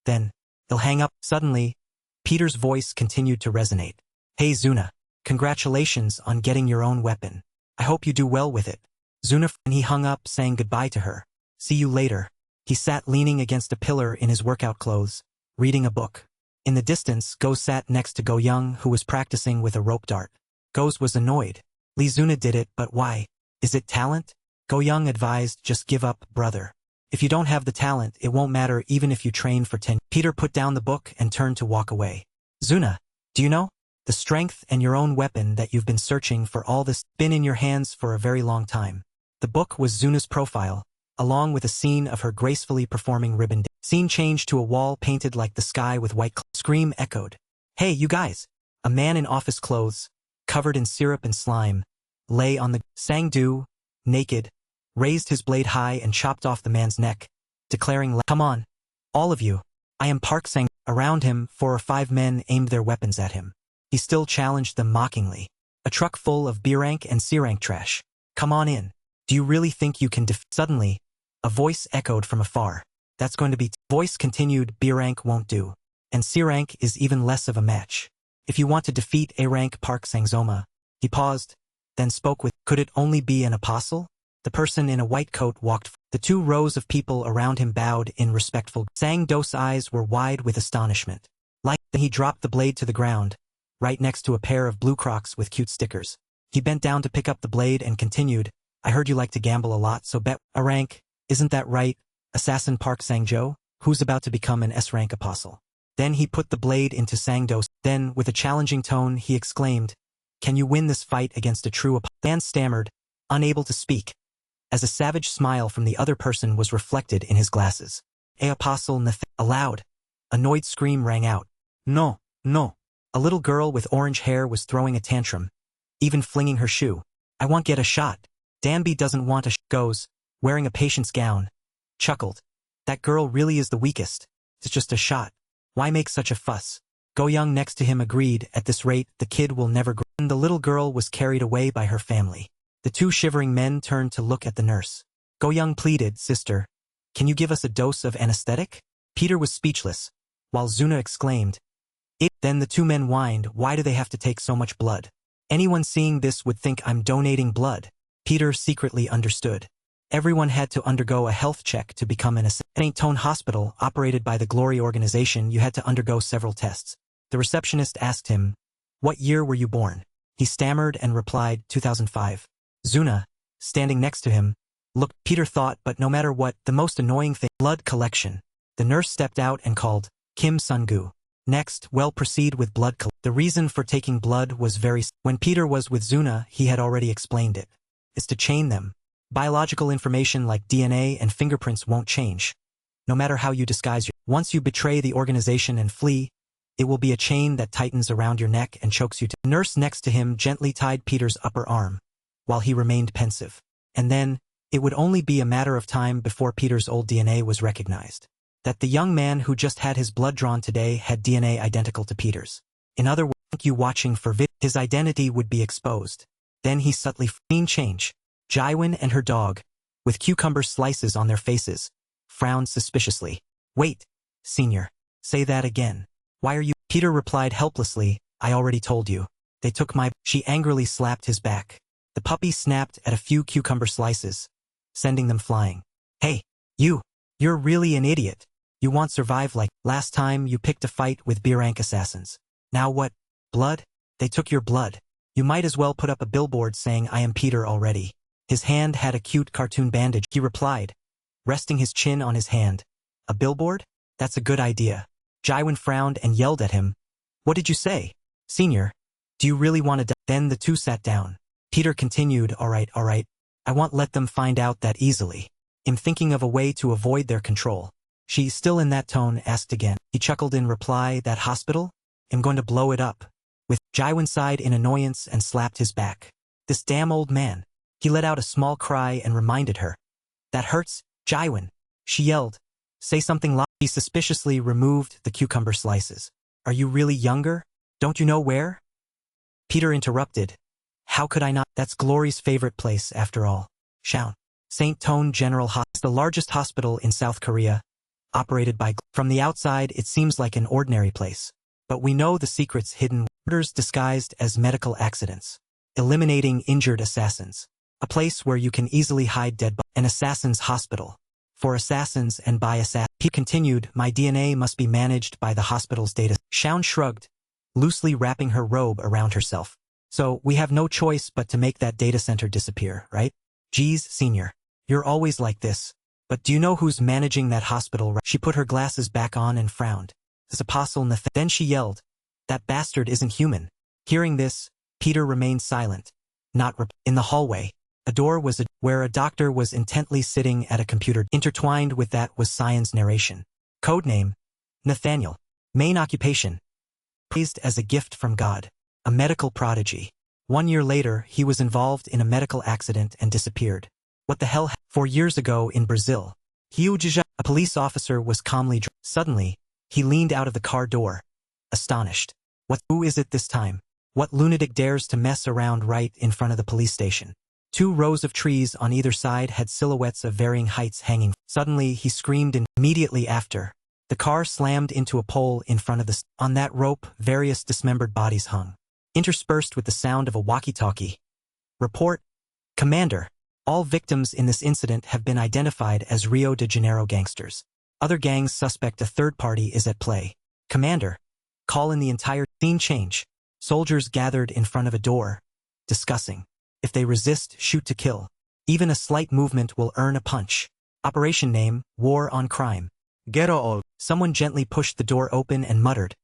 Then, they'll hang up. Suddenly, Peter's voice continued to resonate. "Hey Zuna, congratulations on getting your own weapon. I hope you do well with it. Zuna, and he hung up, saying goodbye to her. See you later. He sat leaning against a pillar in his workout clothes, reading a book. In the distance, Go sat next to Go Young, who was practicing with a rope dart. Go's was annoyed. Lee Zuna did it, but why? Is it talent? Go Young advised, just give up, brother. If you don't have the talent, it won't matter even if you train for 10. Peter put down the book and turned to walk away. Zuna, do you know? The strength and your own weapon that you've been searching for all this been in your hands for a very long time. The book was Zuna's profile, along with a scene of her gracefully performing ribbon dance. Scene changed to a wall painted like the sky with white scream echoed. Hey, you guys! A man in office clothes, covered in syrup and slime, lay on the Sang-do, naked, raised his blade high and chopped off the man's neck, declaring, come on, all of you. I am Park Sang. Around him, 4 or 5 men aimed their weapons at him. He still challenged them mockingly. A truck full of B-rank and C-rank trash. Come on in. Do you really think you can Suddenly, a voice echoed from afar. That's going to be Voice continued, B-rank won't do. And C-rank is even less of a match. If you want to defeat A-rank Park Sangzoma. He paused, then spoke with, could it only be an apostle? The person in a white coat walked. The 2 rows of people around him bowed in respectful. Sang-do's eyes were wide with astonishment. Then he dropped the blade to the ground, right next to a pair of blue Crocs with cute stickers. He bent down to pick up the blade and continued, I heard you like to gamble a lot, so bet a rank, isn't that right, Assassin Park Sang-jo, who's about to become an S-rank apostle. Then he put the blade into Sang-do's. Then, with a challenging tone, he exclaimed, can you win this fight against a true apostle? Dan stammered, unable to speak, as a savage smile from the other person was reflected in his glasses. A apostle a loud, annoyed scream rang out. No, no. A little girl with orange hair was throwing a tantrum, even flinging her shoe. I won't get a shot. Danby doesn't want a Goes, wearing a patient's gown, chuckled. That girl really is the weakest. It's just a shot. Why make such a fuss? Go Young next to him agreed, at this rate, the kid will never grow. The little girl was carried away by her family. The 2 shivering men turned to look at the nurse. Go Young pleaded, sister, can you give us a dose of anesthetic? Peter was speechless, while Zuna exclaimed, Then the 2 men whined, why do they have to take so much blood? Anyone seeing this would think I'm donating blood. Peter secretly understood. Everyone had to undergo a health check to become an assassin. At St. Tone Hospital, operated by the Glory organization, you had to undergo several tests. The receptionist asked him, what year were you born? He stammered and replied, 2005. Zuna, standing next to him, looked. Peter thought, but no matter what, the most annoying thing, blood collection. The nurse stepped out and called, Kim Sun-gu. Next, proceed with blood collection. The reason for taking blood was when Peter was with Zuna, he had already explained it. It's to chain them. Biological information like DNA and fingerprints won't change. No matter how you disguise once you betray the organization and flee, it will be a chain that tightens around your neck and chokes you to. The nurse next to him gently tied Peter's upper arm, while he remained pensive. And then, it would only be a matter of time before Peter's old DNA was recognized. That the young man who just had his blood drawn today had DNA identical to Peter's. In other words, thank you watching for his identity would be exposed. Then he subtly change. Jaiwin and her dog, with cucumber slices on their faces, frowned suspiciously. Wait, senior. Say that again. Why are you? Peter replied helplessly, I already told you. They took my. She angrily slapped his back. The puppy snapped at a few cucumber slices, sending them flying. Hey, you're really an idiot. You won't survive like last time you picked a fight with B-rank assassins. Now what? Blood? They took your blood. You might as well put up a billboard saying I am Peter already. His hand had a cute cartoon bandage. He replied, resting his chin on his hand. A billboard? That's a good idea. Jaiwin frowned and yelled at him. What did you say? Senior, do you really want to die? Then the 2 sat down. Peter continued, all right. I won't let them find out that easily. I'm thinking of a way to avoid their control. She, still in that tone, asked again. He chuckled in reply, that hospital? I'm going to blow it up. With Jaiwin sighed in annoyance and slapped his back. This damn old man. He let out a small cry and reminded her. That hurts, Jaiwin. She yelled. Say something loud. He suspiciously removed the cucumber slices. Are you really younger? Don't you know where? Peter interrupted. How could I not? That's Glory's favorite place, after all. Shaun. St. Tone General Hospital is the largest hospital in South Korea, operated by. From the outside, it seems like an ordinary place. But we know the secrets hidden, murders disguised as medical accidents. eliminating injured assassins. A place where you can easily hide dead bodies. An assassin's hospital. For assassins and by assassins. He continued, my DNA must be managed by the hospital's data. Shaun shrugged, loosely wrapping her robe around herself. So, we have no choice but to make that data center disappear, right? Geez, Senior. You're always like this. But do you know who's managing that hospital? She put her glasses back on and frowned. This Apostle Nathan. Then she yelled, that bastard isn't human. Hearing this, Peter remained silent. In the hallway. A door was where a doctor was intently sitting at a computer. Intertwined with that was Cyan's narration. Codename, Nathaniel. Main occupation. Praised as a gift from God. A medical prodigy. 1 year later, he was involved in a medical accident and disappeared. What the hell? 4 years ago in Brazil. A police officer was calmly Suddenly, he leaned out of the car door. Astonished. Who is it this time? What lunatic dares to mess around right in front of the police station? 2 rows of trees on either side had silhouettes of varying heights hanging. Suddenly, he screamed and immediately after. The car slammed into a pole in front of the On that rope, various dismembered bodies hung. Interspersed with the sound of a walkie-talkie. Report. Commander. All victims in this incident have been identified as Rio de Janeiro gangsters. Other gangs suspect a third party is at play. Commander. Call in the entire scene change. Soldiers gathered in front of a door, discussing. If they resist, shoot to kill. Even a slight movement will earn a punch. Operation name, War on Crime. Get all. Someone gently pushed the door open and muttered,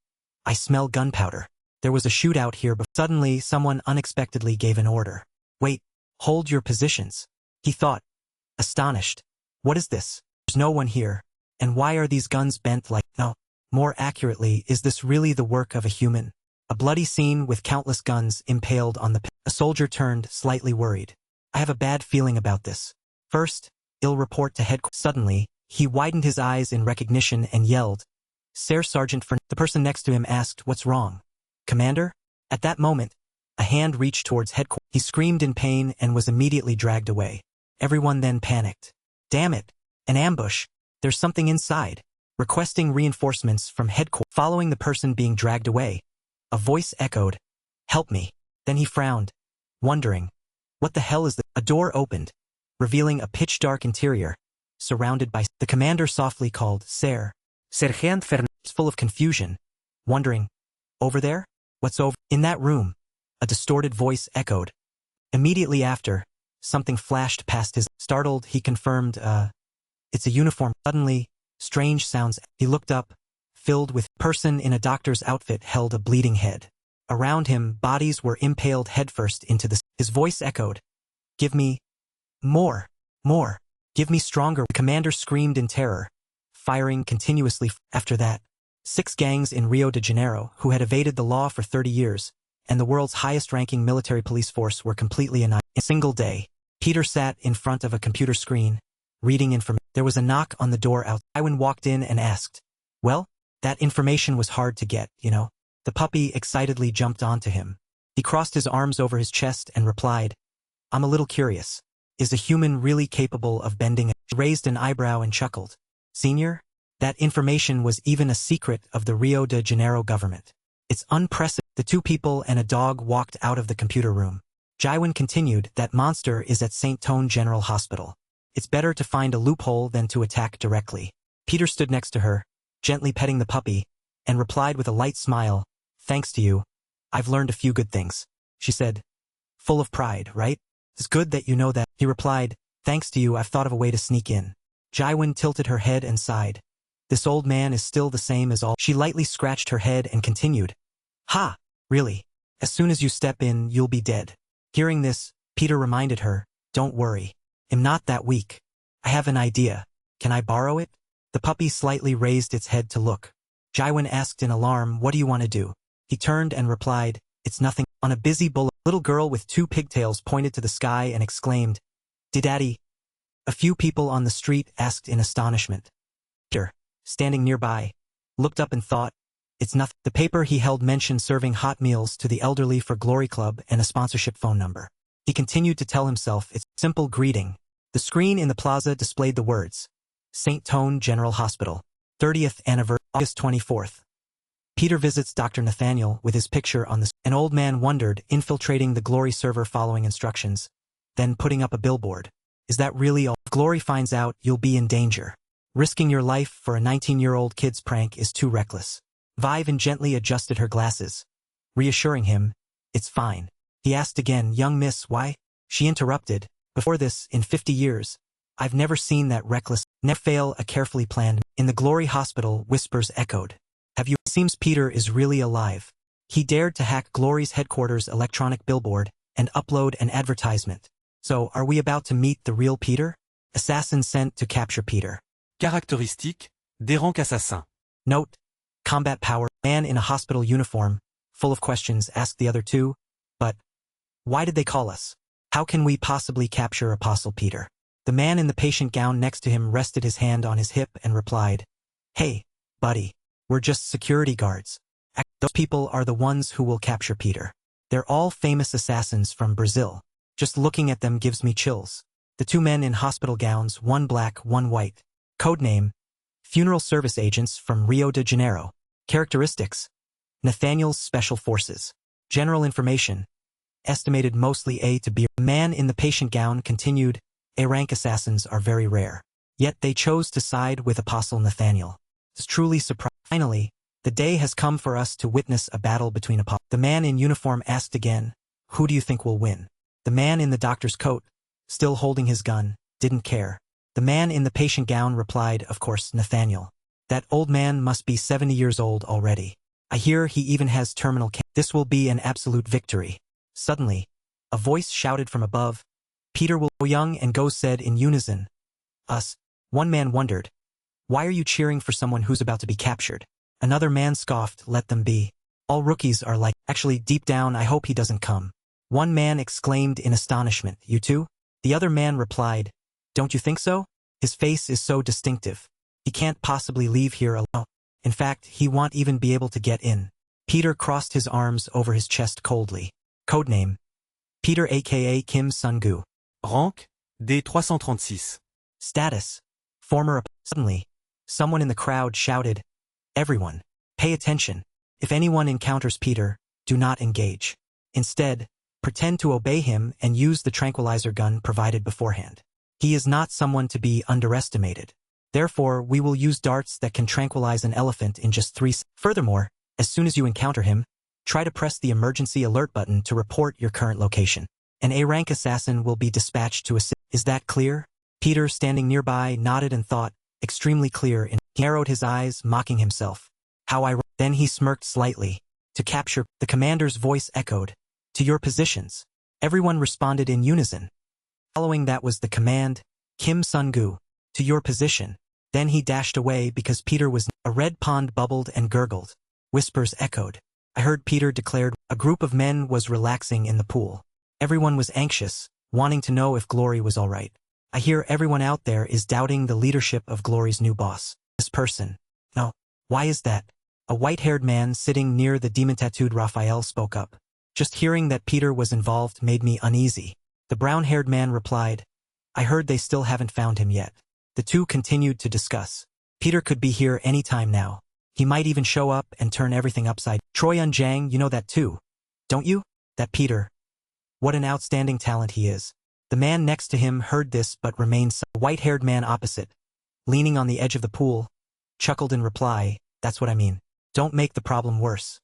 I smell gunpowder. There was a shootout here, but suddenly someone unexpectedly gave an order. Wait, hold your positions. He thought, astonished. What is this? There's no one here. And why are these guns bent like, no? More accurately, is this really the work of a human? A bloody scene with countless guns impaled on the A soldier turned, slightly worried. I have a bad feeling about this. First, I'll report to headquarters. Suddenly, he widened his eyes in recognition and yelled, Sir Sergeant Fern. The person next to him asked, what's wrong? Commander? At that moment, a hand reached towards headquarters. He screamed in pain and was immediately dragged away. Everyone then panicked. Damn it! An ambush! There's something inside. Requesting reinforcements from headquarters. Following the person being dragged away, a voice echoed, help me. Then he frowned, wondering, what the hell is this? A door opened, revealing a pitch-dark interior, surrounded by the commander softly called, Sergeant Fernandez, full of confusion, wondering, over there? What's over? In that room, a distorted voice echoed. Immediately after, something flashed past his. Startled, he confirmed, it's a uniform. Suddenly, strange sounds. He looked up, filled with person in a doctor's outfit held a bleeding head. Around him, bodies were impaled headfirst into the. His voice echoed, give me more, give me stronger. The commander screamed in terror, firing continuously. After that, 6 gangs in Rio de Janeiro, who had evaded the law for 30 years, and the world's highest-ranking military police force were completely annihilated. In a single day, Peter sat in front of a computer screen, reading information. There was a knock on the door out. Iwan walked in and asked, well, that information was hard to get, you know. The puppy excitedly jumped onto him. He crossed his arms over his chest and replied, I'm a little curious. Is a human really capable of bending? He raised an eyebrow and chuckled. Senior, that information was even a secret of the Rio de Janeiro government. It's unprecedented. The 2 people and a dog walked out of the computer room. Jaiwan continued, that monster is at St. Tone General Hospital. It's better to find a loophole than to attack directly. Peter stood next to her, gently petting the puppy, and replied with a light smile, thanks to you, I've learned a few good things. She said, full of pride, right? It's good that you know that. He replied, thanks to you I've thought of a way to sneak in. Jaiwan tilted her head and sighed. This old man is still the same as all. She lightly scratched her head and continued, ha, really? As soon as you step in, you'll be dead. Hearing this, Peter reminded her, don't worry. I'm not that weak. I have an idea. Can I borrow it? The puppy slightly raised its head to look. Jaiwan asked in alarm, what do you want to do? He turned and replied, it's nothing. On a busy bullet, a little girl with 2 pigtails pointed to the sky and exclaimed, Daddy. A few people on the street asked in astonishment. Peter, standing nearby, looked up and thought, it's nothing. The paper he held mentioned serving hot meals to the elderly for Glory Club and a sponsorship phone number. He continued to tell himself it's simple greeting. The screen in the plaza displayed the words, St. Tone General Hospital, 30th anniversary, August 24th. Peter visits Dr. Nathaniel with his picture on the. An old man wondered, infiltrating the Glory server following instructions, then putting up a billboard. Is that really all? If Glory finds out, you'll be in danger. Risking your life for a 19-year-old kid's prank is too reckless. Vivian gently adjusted her glasses, reassuring him, it's fine. He asked again, young miss, why? She interrupted, before this, in 50 years, I've never seen that reckless, never fail a carefully planned. In the Glory hospital, whispers echoed. Have you? Seems Peter is really alive. He dared to hack Glory's headquarters' electronic billboard and upload an advertisement. So, are we about to meet the real Peter? Assassin sent to capture Peter. Caractéristique, des rangs assassins. Note, combat power. Man in a hospital uniform, full of questions, asked the other two. But, why did they call us? How can we possibly capture Apostle Peter? The man in the patient gown next to him rested his hand on his hip and replied, hey, buddy, we're just security guards. Those people are the ones who will capture Peter. They're all famous assassins from Brazil. Just looking at them gives me chills. The two men in hospital gowns, one black, one white. Codename, funeral service agents from Rio de Janeiro. Characteristics, Nathaniel's Special Forces. General information, estimated mostly A to B. The man in the patient gown continued, A-rank assassins are very rare. Yet they chose to side with Apostle Nathaniel. It's truly surprising. Finally, the day has come for us to witness a battle between apostles. The man in uniform asked again, who do you think will win? The man in the doctor's coat, still holding his gun, didn't care. The man in the patient gown replied, of course, Nathaniel. That old man must be 70 years old already. I hear he even has terminal cancer. This will be an absolute victory. Suddenly, a voice shouted from above, Peter will go young and Go said in unison. Us. One man wondered, why are you cheering for someone who's about to be captured? Another man scoffed, let them be. All rookies are like, actually deep down I hope he doesn't come. One man exclaimed in astonishment, you too? The other man replied, don't you think so? His face is so distinctive. He can't possibly leave here alone. In fact, he won't even be able to get in. Peter crossed his arms over his chest coldly. Codename, Peter aka Kim Sun-gu. Rank, D336. Status, former. Suddenly, someone in the crowd shouted, everyone, pay attention. If anyone encounters Peter, do not engage. Instead, pretend to obey him and use the tranquilizer gun provided beforehand. He is not someone to be underestimated. Therefore, we will use darts that can tranquilize an elephant in just 3 seconds. Furthermore, as soon as you encounter him, try to press the emergency alert button to report your current location. An A-rank assassin will be dispatched to assist. Is that clear? Peter, standing nearby, nodded and thought, extremely clear. He narrowed his eyes, mocking himself. How I. Then he smirked slightly. To capture, the commander's voice echoed. To your positions. Everyone responded in unison. Following that was the command, Kim Sun-gu. To your position. Then he dashed away because Peter was. A red pond bubbled and gurgled. Whispers echoed. I heard Peter declared. A group of men was relaxing in the pool. Everyone was anxious, wanting to know if Glory was all right. I hear everyone out there is doubting the leadership of Glory's new boss. This person. No. Why is that? A white-haired man sitting near the demon-tattooed Raphael spoke up. Just hearing that Peter was involved made me uneasy. The brown-haired man replied, I heard they still haven't found him yet. The two continued to discuss. Peter could be here any time now. He might even show up and turn everything upside. Troy Jang, you know that too, don't you? That Peter. What an outstanding talent he is. The man next to him heard this but remained silent. The white-haired man opposite, leaning on the edge of the pool, chuckled in reply, that's what I mean. Don't make the problem worse.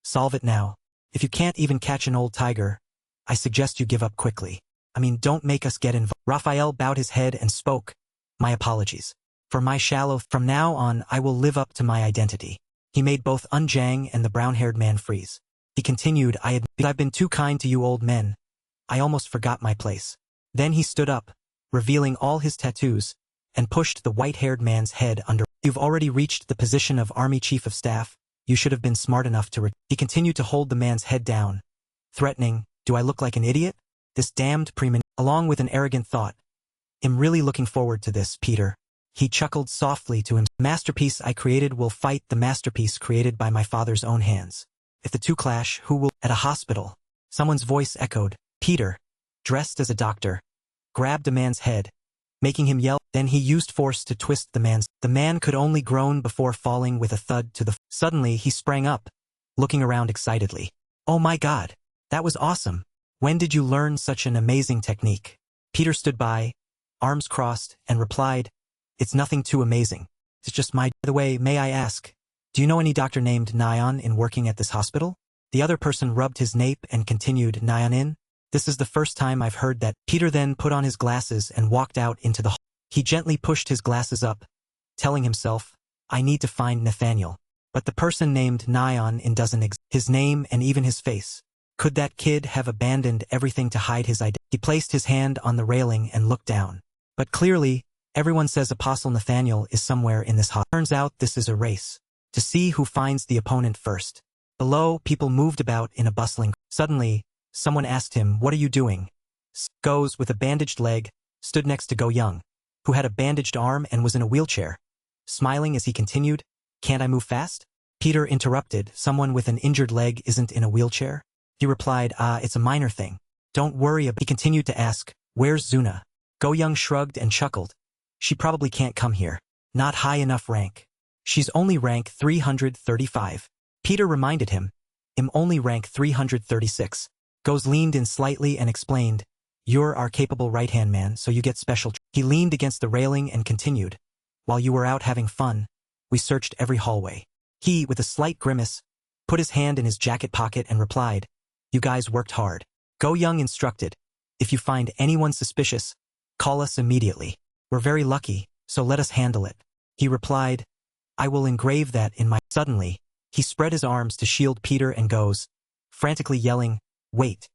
Solve it now. If you can't even catch an old tiger, I suggest you give up quickly. I mean, don't make us get involved. Raphael bowed his head and spoke, my apologies. For my shallow, from now on I will live up to my identity. He made both Jang and the brown-haired man freeze. He continued, I admit I've been too kind to you old men. I almost forgot my place. Then he stood up, revealing all his tattoos, and pushed the white-haired man's head under. You've already reached the position of Army Chief of Staff. You should have been smart enough to. He continued to hold the man's head down, threatening, do I look like an idiot? This damned premonition. Along with an arrogant thought. I'm really looking forward to this, Peter. He chuckled softly to him. The masterpiece I created will fight the masterpiece created by my father's own hands. If the two clash, who will? At a hospital. Someone's voice echoed. Peter, dressed as a doctor, grabbed a man's head, making him yell. Then he used force to twist the man's. The man could only groan before falling with a thud to the floor. Suddenly he sprang up, looking around excitedly. Oh my God! That was awesome! When did you learn such an amazing technique? Peter stood by, arms crossed, and replied, It's nothing too amazing. It's just my— By the way, may I ask, do you know any doctor named Nyan in working at this hospital? The other person rubbed his nape and continued, Nyan in? This is the first time I've heard that. Peter then put on his glasses and walked out into the hall. He gently pushed his glasses up, telling himself, I need to find Nathaniel. But the person named Nyan in doesn't exist. His name and even his face. Could that kid have abandoned everything to hide his identity? He placed his hand on the railing and looked down. But clearly, everyone says Apostle Nathaniel is somewhere in this hospital. Turns out this is a race, to see who finds the opponent first. Below, people moved about in a bustling. Suddenly, someone asked him, What are you doing? Goes, with a bandaged leg, stood next to Go Young, who had a bandaged arm and was in a wheelchair. Smiling as he continued, Can't I move fast? Peter interrupted, Someone with an injured leg isn't in a wheelchair? He replied, It's a minor thing. Don't worry about. He continued to ask, Where's Zuna? Go Young shrugged and chuckled. She probably can't come here. Not high enough rank. She's only rank 335. Peter reminded him, I'm only rank 336. Goes leaned in slightly and explained, You're our capable right-hand man, so you get special. He leaned against the railing and continued, While you were out having fun, we searched every hallway. He, with a slight grimace, put his hand in his jacket pocket and replied, You guys worked hard. Go Young instructed, If you find anyone suspicious, call us immediately. We're very lucky, so let us handle it. He replied, I will engrave that in my... Suddenly, he spread his arms to shield Peter and goes, frantically yelling, Wait,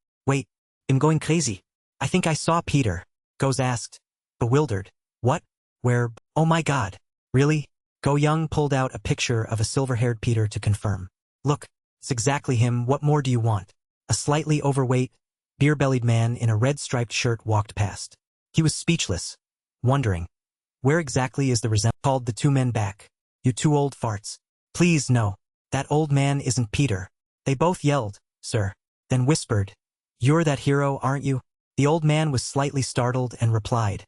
I'm going crazy. I think I saw Peter. Goes asked, bewildered, What? Where? Oh my God. Really? Go Young pulled out a picture of a silver-haired Peter to confirm. Look, it's exactly him. What more do you want? A slightly overweight, beer-bellied man in a red-striped shirt walked past. He was speechless, wondering, Where exactly is the resemblance? Called the two men back. You two old farts. Please no. That old man isn't Peter. They both yelled, Sir. Then whispered, You're that hero, aren't you? The old man was slightly startled and replied,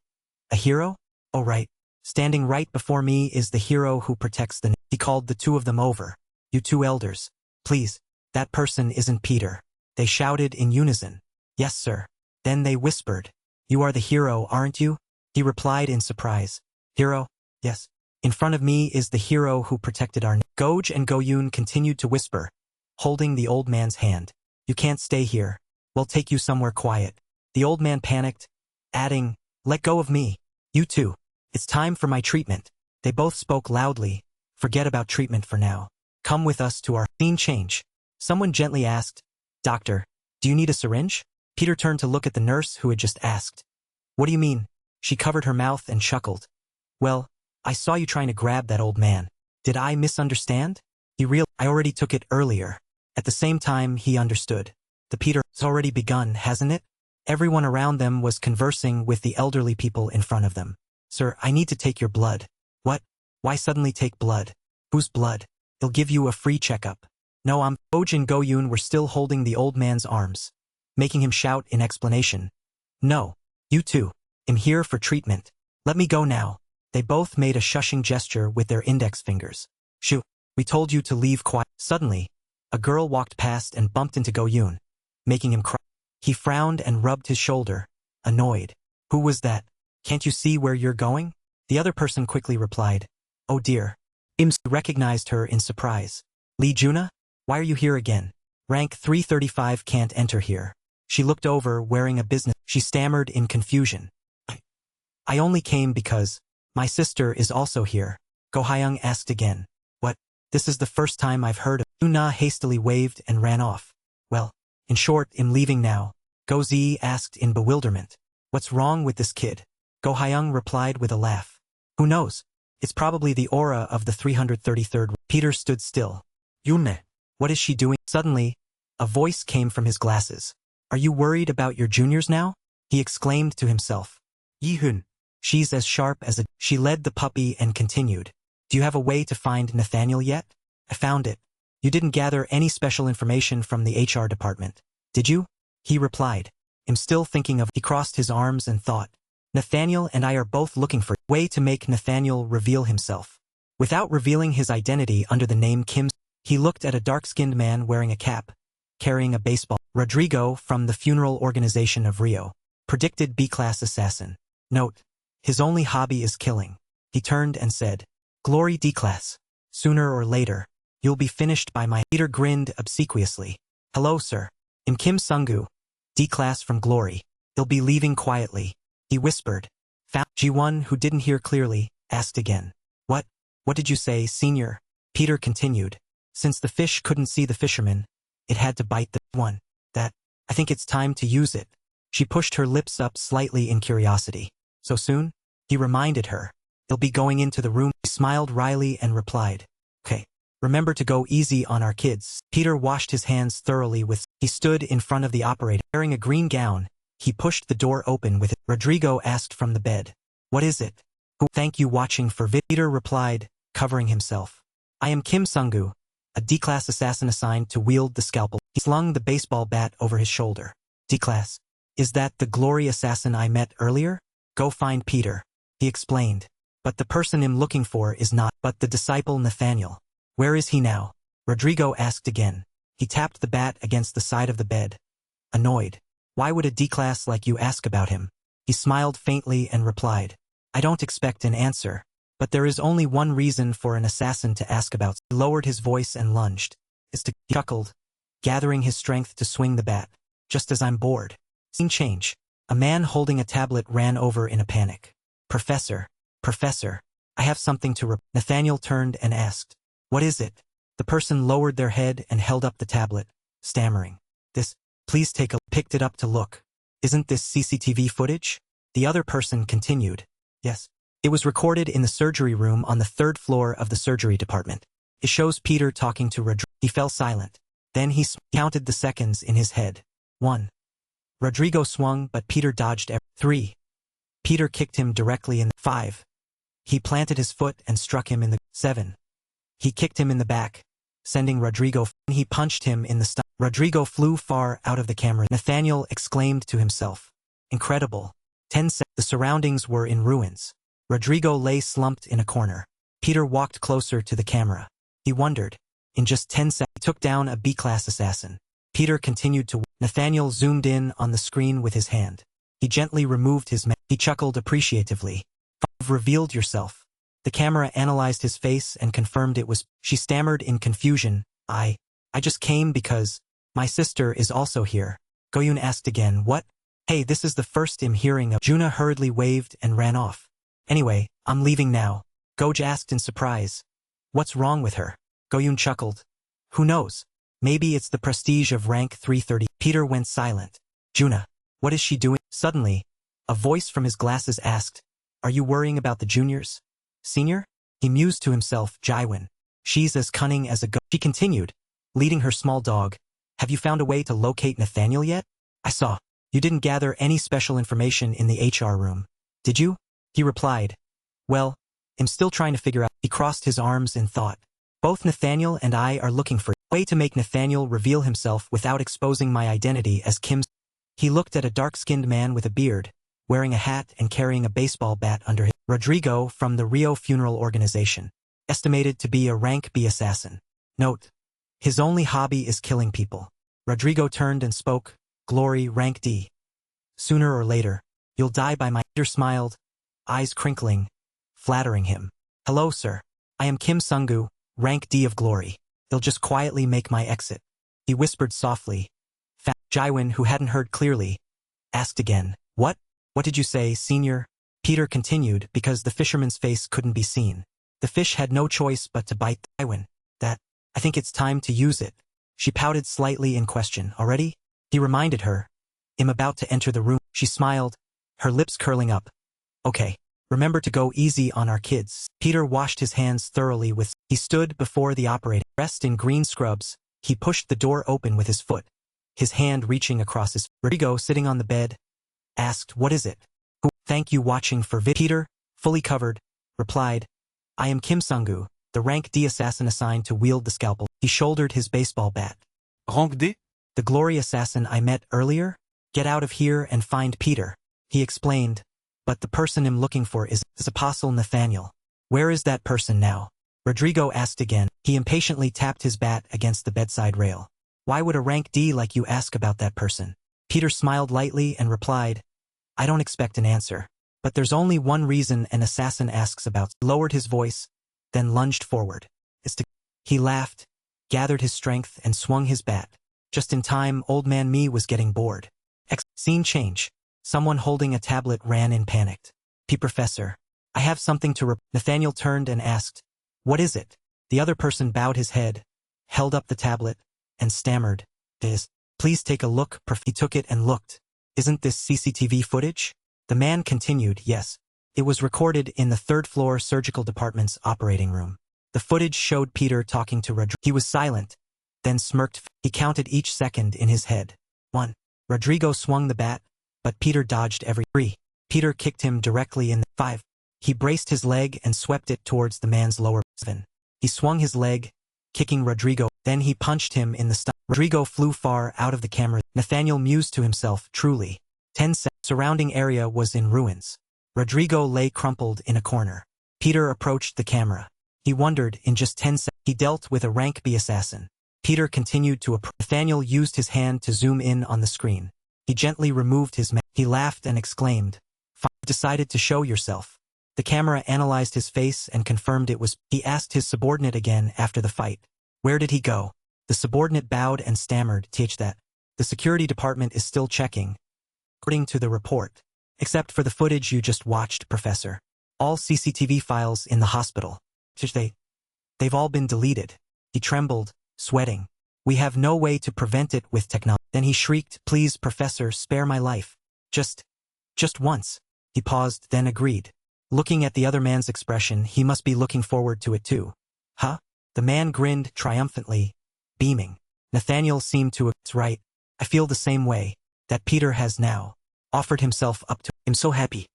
A hero? Oh right. Standing right before me is the hero who protects the... He called the two of them over. You two elders. Please. That person isn't Peter. They shouted in unison. Yes, sir. Then they whispered, You are the hero, aren't you? He replied in surprise. Hero? Yes. In front of me is the hero who protected our... Goj and Goyun continued to whisper, holding the old man's hand. You can't stay here. We'll take you somewhere quiet. The old man panicked, adding, Let go of me. You too. It's time for my treatment. They both spoke loudly. Forget about treatment for now. Come with us to our... Scene change. Someone gently asked, Doctor, do you need a syringe? Peter turned to look at the nurse who had just asked. What do you mean? She covered her mouth and chuckled. Well, I saw you trying to grab that old man. Did I misunderstand? He realized I already took it earlier. At the same time, he understood. The Peter, it's already begun, hasn't it? Everyone around them was conversing with the elderly people in front of them. Sir, I need to take your blood. What? Why suddenly take blood? Whose blood? They'll give you a free checkup. No, Oj and Goyun were still holding the old man's arms, making him shout in explanation. No, you too. I'm here for treatment. Let me go now. They both made a shushing gesture with their index fingers. Shoo, we told you to leave quiet. Suddenly, a girl walked past and bumped into Goyun, making him cry. He frowned and rubbed his shoulder, annoyed. Who was that? Can't you see where you're going? The other person quickly replied. Oh dear. Ims recognized her in surprise. Lee Juna? Why are you here again? Rank 335 can't enter here. She looked over wearing a business. She stammered in confusion. I only came because my sister is also here. Go Hyung asked again. What? This is the first time I've heard of. Yuna hastily waved and ran off. Well, in short, I'm leaving now. Go Zi asked in bewilderment. What's wrong with this kid? Go Hyung replied with a laugh. Who knows? It's probably the aura of the 333rd. Peter stood still. Yune. What is she doing? Suddenly, a voice came from his glasses. Are you worried about your juniors now? He exclaimed to himself. Yihun. She's as sharp as a... She led the puppy and continued. Do you have a way to find Nathaniel yet? I found it. You didn't gather any special information from the HR department, did you? He replied. I'm still thinking of... He crossed his arms and thought. Nathaniel and I are both looking for a way to make Nathaniel reveal himself. Without revealing his identity under the name Kim, he looked at a dark-skinned man wearing a cap, carrying a baseball. Rodrigo from the funeral organization of Rio. Predicted B-class assassin. Note: his only hobby is killing. He turned and said, Glory D-class. Sooner or later, you'll be finished by my... Peter grinned obsequiously. Hello, sir. I'm Kim Sungu, D-class from Glory. He'll be leaving quietly. He whispered. G1, who didn't hear clearly, asked again. What did you say, senior? Peter continued. Since the fish couldn't see the fisherman, it had to bite the one. I think it's time to use it. She pushed her lips up slightly in curiosity. So soon? He reminded her. He'll be going into the room. She smiled wryly and replied. Okay. Remember to go easy on our kids. Peter washed his hands thoroughly with... He stood in front of the operator. Wearing a green gown, he pushed the door open with it. Rodrigo asked from the bed. What is it? Thank you watching for Peter replied, covering himself. I am Kim Sungu, a D-class assassin assigned to wield the scalpel. He slung the baseball bat over his shoulder. D-class. Is that the Glory assassin I met earlier? Go find Peter. He explained. But the person I'm looking for is not but the disciple Nathaniel. Where is he now? Rodrigo asked again. He tapped the bat against the side of the bed. Annoyed. Why would a D-class like you ask about him? He smiled faintly and replied. I don't expect an answer. But there is only one reason for an assassin to ask about. He lowered his voice and lunged. He chuckled, gathering his strength to swing the bat. Just as I'm bored. Scene change. A man holding a tablet ran over in a panic. Professor, I have something to Nathaniel turned and asked. What is it? The person lowered their head and held up the tablet, stammering. Please take a... Picked it up to look. Isn't this CCTV footage? The other person continued. Yes. It was recorded in the surgery room on the 3rd floor of the surgery department. It shows Peter talking to Rodrigo. He fell silent. Then he counted the seconds in his head. 1. Rodrigo swung, but Peter dodged. 3. Peter kicked him directly in the 5. He planted his foot and struck him in the 7. He kicked him in the back, sending Rodrigo. He punched him in the stomach. Rodrigo flew far out of the camera. Nathaniel exclaimed to himself. Incredible. 10 seconds. The surroundings were in ruins. Rodrigo lay slumped in a corner. Peter walked closer to the camera. He wondered. In just 10 seconds, he took down a B-class assassin. Peter continued to... Nathaniel zoomed in on the screen with his hand. He gently removed his mask. He chuckled appreciatively. You've revealed yourself. The camera analyzed his face and confirmed it was... She stammered in confusion. I just came because... My sister is also here. Goyun asked again. What? Hey, this is the first I'm hearing of... Juna hurriedly waved and ran off. Anyway, I'm leaving now. Goj asked in surprise. What's wrong with her? Goyun chuckled. Who knows? Maybe it's the prestige of rank 330. Peter went silent. Juna, what is she doing? Suddenly, a voice from his glasses asked, Are you worrying about the juniors? Senior? He mused to himself. Jaiwin. She's as cunning as a goat. She continued, leading her small dog. Have you found a way to locate Nathaniel yet? I saw. You didn't gather any special information in the HR room. Did you? He replied. Well, I'm still trying to figure out. He crossed his arms in thought. Both Nathaniel and I are looking for a way to make Nathaniel reveal himself without exposing my identity as Kim's. He looked at a dark-skinned man with a beard, wearing a hat and carrying a baseball bat under his. Rodrigo from the Rio funeral organization. Estimated to be a rank B assassin. Note. His only hobby is killing people. Rodrigo turned and spoke. Glory, rank D. Sooner or later, you'll die by my... Peter smiled, eyes crinkling, flattering him. Hello, sir. I am Kim Sungu, rank D of Glory. They'll just quietly make my exit. He whispered softly. Jaiwin, who hadn't heard clearly, asked again. What? What did you say, senior? Peter continued because the fisherman's face couldn't be seen. The fish had no choice but to bite Jaiwin. I think it's time to use it. She pouted slightly in question. Already? He reminded her. I'm about to enter the room. She smiled, her lips curling up. Okay. Remember to go easy on our kids. Peter washed his hands thoroughly with... He stood before the operator. Dressed in green scrubs, he pushed the door open with his foot, his hand reaching across his... Rodrigo, sitting on the bed, asked, What is it? Thank you watching for Peter, fully covered, replied, I am Kim Sungu, the rank D assassin assigned to wield the scalpel. He shouldered his baseball bat. Rank D? The Glory assassin I met earlier? Get out of here and find Peter. He explained. But the person I'm looking for is Apostle Nathaniel. Where is that person now? Rodrigo asked again. He impatiently tapped his bat against the bedside rail. Why would a rank D like you ask about that person? Peter smiled lightly and replied, I don't expect an answer. But there's only one reason an assassin asks about. Lowered his voice, then lunged forward. He laughed, gathered his strength and swung his bat. Just in time, old man me was getting bored. Scene change. Someone holding a tablet ran in panicked. Professor, I have something to Nathaniel turned and asked, what is it? The other person bowed his head, held up the tablet, and stammered, please take a look. He took it and looked. Isn't this CCTV footage? The man continued, yes. It was recorded in the third-floor surgical department's operating room. The footage showed Peter talking to Rodrigo. He was silent, then smirked. He counted each second in his head. 1. Rodrigo swung the bat, but Peter dodged every 3. Peter kicked him directly in the 5. He braced his leg and swept it towards the man's lower 7. He swung his leg, kicking Rodrigo. Then he punched him in the stomach. Rodrigo flew far out of the camera. Nathaniel mused to himself, truly. 10 seconds. Surrounding area was in ruins. Rodrigo lay crumpled in a corner. Peter approached the camera. He wondered, in just 10 seconds, he dealt with a rank B assassin. Peter continued to approach. Nathaniel used his hand to zoom in on the screen. He gently removed his mask. He laughed and exclaimed, decided to show yourself. The camera analyzed his face and confirmed it was. He asked his subordinate again after the fight. Where did he go? The subordinate bowed and stammered, that. The security department is still checking, according to the report. Except for the footage you just watched, Professor. All CCTV files in the hospital. They've all been deleted. He trembled, sweating. We have no way to prevent it with technology. Then he shrieked, please, Professor, spare my life. Just once. He paused, then agreed. Looking at the other man's expression, he must be looking forward to it too. Huh? The man grinned triumphantly, beaming. Nathaniel seemed to. It's right. I feel the same way. That Peter has now offered himself up to. I'm so happy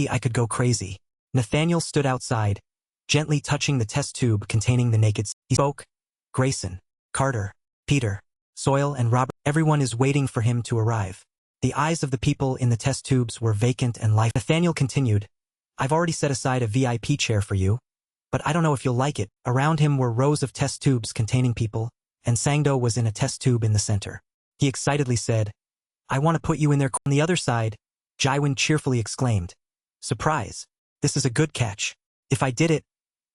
I could go crazy. Nathaniel stood outside, gently touching the test tube containing the naked. He spoke. Grayson, Carter, Peter, Soil and Robert. Everyone is waiting for him to arrive. The eyes of the people in the test tubes were vacant and lifeless. Nathaniel continued, I've already set aside a VIP chair for you, but I don't know if you'll like it. Around him were rows of test tubes containing people, and Sangdo was in a test tube in the center. He excitedly said, I want to put you in there. On the other side, Jaiwin cheerfully exclaimed, surprise, this is a good catch. If I did it,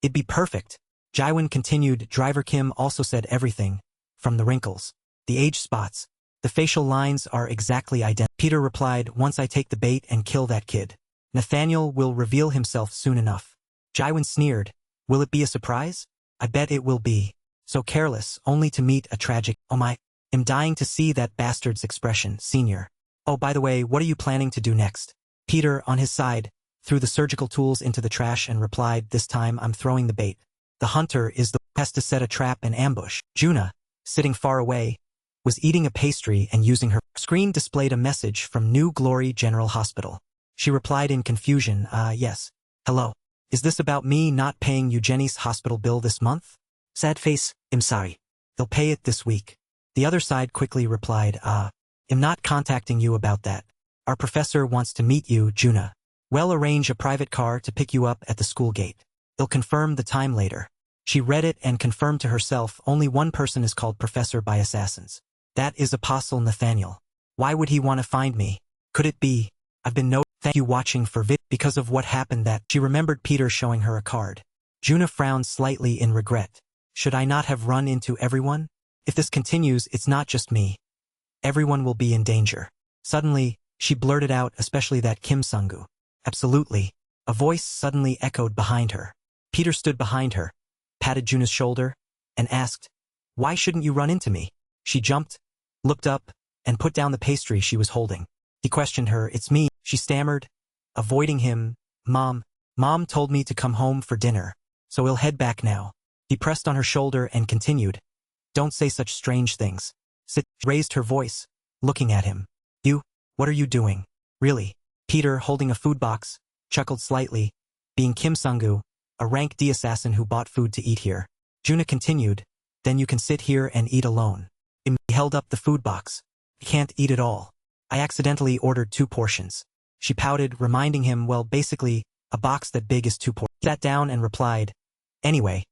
it'd be perfect. Jaiwin continued, Driver Kim also said everything, from the wrinkles, the age spots, the facial lines are exactly identical. Peter replied, once I take the bait and kill that kid, Nathaniel will reveal himself soon enough. Jaiwin sneered, will it be a surprise? I bet it will be. So careless, only to meet a tragic. Oh my, I'm dying to see that bastard's expression, senior. Oh, by the way, what are you planning to do next? Peter, on his side, threw the surgical tools into the trash and replied, this time I'm throwing the bait. The hunter is the has to set a trap and ambush. Juna, sitting far away, was eating a pastry and using her screen displayed a message from New Glory General Hospital. She replied in confusion, yes. Hello. Is this about me not paying Eugenie's hospital bill this month? Sad face, I'm sorry. They'll pay it this week. The other side quickly replied, I'm not contacting you about that. Our professor wants to meet you, Juna. We'll arrange a private car to pick you up at the school gate. They'll confirm the time later. She read it and confirmed to herself only one person is called Professor by assassins. That is Apostle Nathaniel. Why would he want to find me? Could it be? I've been thank you watching for because of what happened that she remembered Peter showing her a card. Juna frowned slightly in regret. Should I not have run into everyone? If this continues, it's not just me. Everyone will be in danger. Suddenly, she blurted out, especially that Kim Sungu. Absolutely. A voice suddenly echoed behind her. Peter stood behind her, patted Juna's shoulder, and asked, why shouldn't you run into me? She jumped, looked up, and put down the pastry she was holding. He questioned her, it's me, she stammered, avoiding him. Mom told me to come home for dinner, so we'll head back now. He pressed on her shoulder and continued, don't say such strange things. Sit, raised her voice, looking at him. You, what are you doing? Really? Peter, holding a food box, chuckled slightly, being Kim Sungu, a rank D assassin who bought food to eat here. Juna continued, then you can sit here and eat alone. He held up the food box. I can't eat it all. I accidentally ordered 2 portions. She pouted, reminding him, well, basically, a box that big is too poor. He sat down and replied, anyway,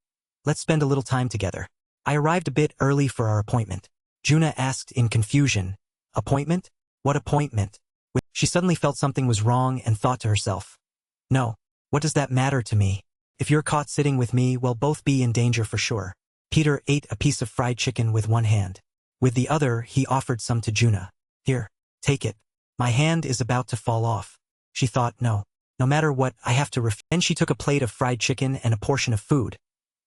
let's spend a little time together. I arrived a bit early for our appointment. Juna asked in confusion, appointment? What appointment? She suddenly felt something was wrong and thought to herself, no, what does that matter to me? If you're caught sitting with me, we'll both be in danger for sure. Peter ate a piece of fried chicken with one hand. With the other, he offered some to Juna. Here, take it. My hand is about to fall off. She thought, no matter what, I have to Then she took a plate of fried chicken and a portion of food,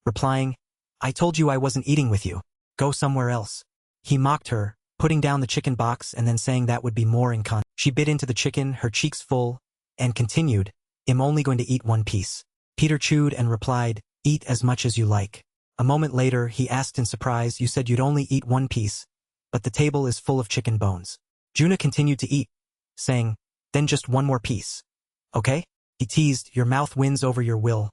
replying, I told you I wasn't eating with you. Go somewhere else. He mocked her, putting down the chicken box and then saying that would be more in con. She bit into the chicken, her cheeks full, and continued, I'm only going to eat one piece. Peter chewed and replied, eat as much as you like. A moment later, he asked in surprise, you said you'd only eat one piece, but the table is full of chicken bones. Juna continued to eat, saying, then just one more piece. Okay? He teased, your mouth wins over your will.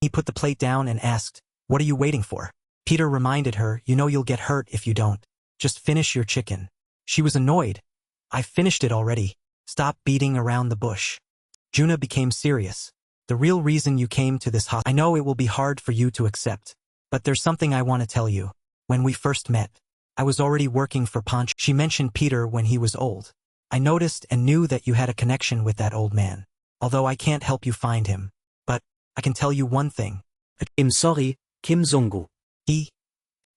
He put the plate down and asked, what are you waiting for? Peter reminded her, you know you'll get hurt if you don't. Just finish your chicken. She was annoyed. I finished it already. Stop beating around the bush. Juna became serious. The real reason you came to this hospital. I know it will be hard for you to accept, but there's something I want to tell you. When we first met, I was already working for Ponch. She mentioned Peter when he was old. I noticed and knew that you had a connection with that old man. Although I can't help you find him, but I can tell you one thing. I'm sorry, Kim Jong-gu.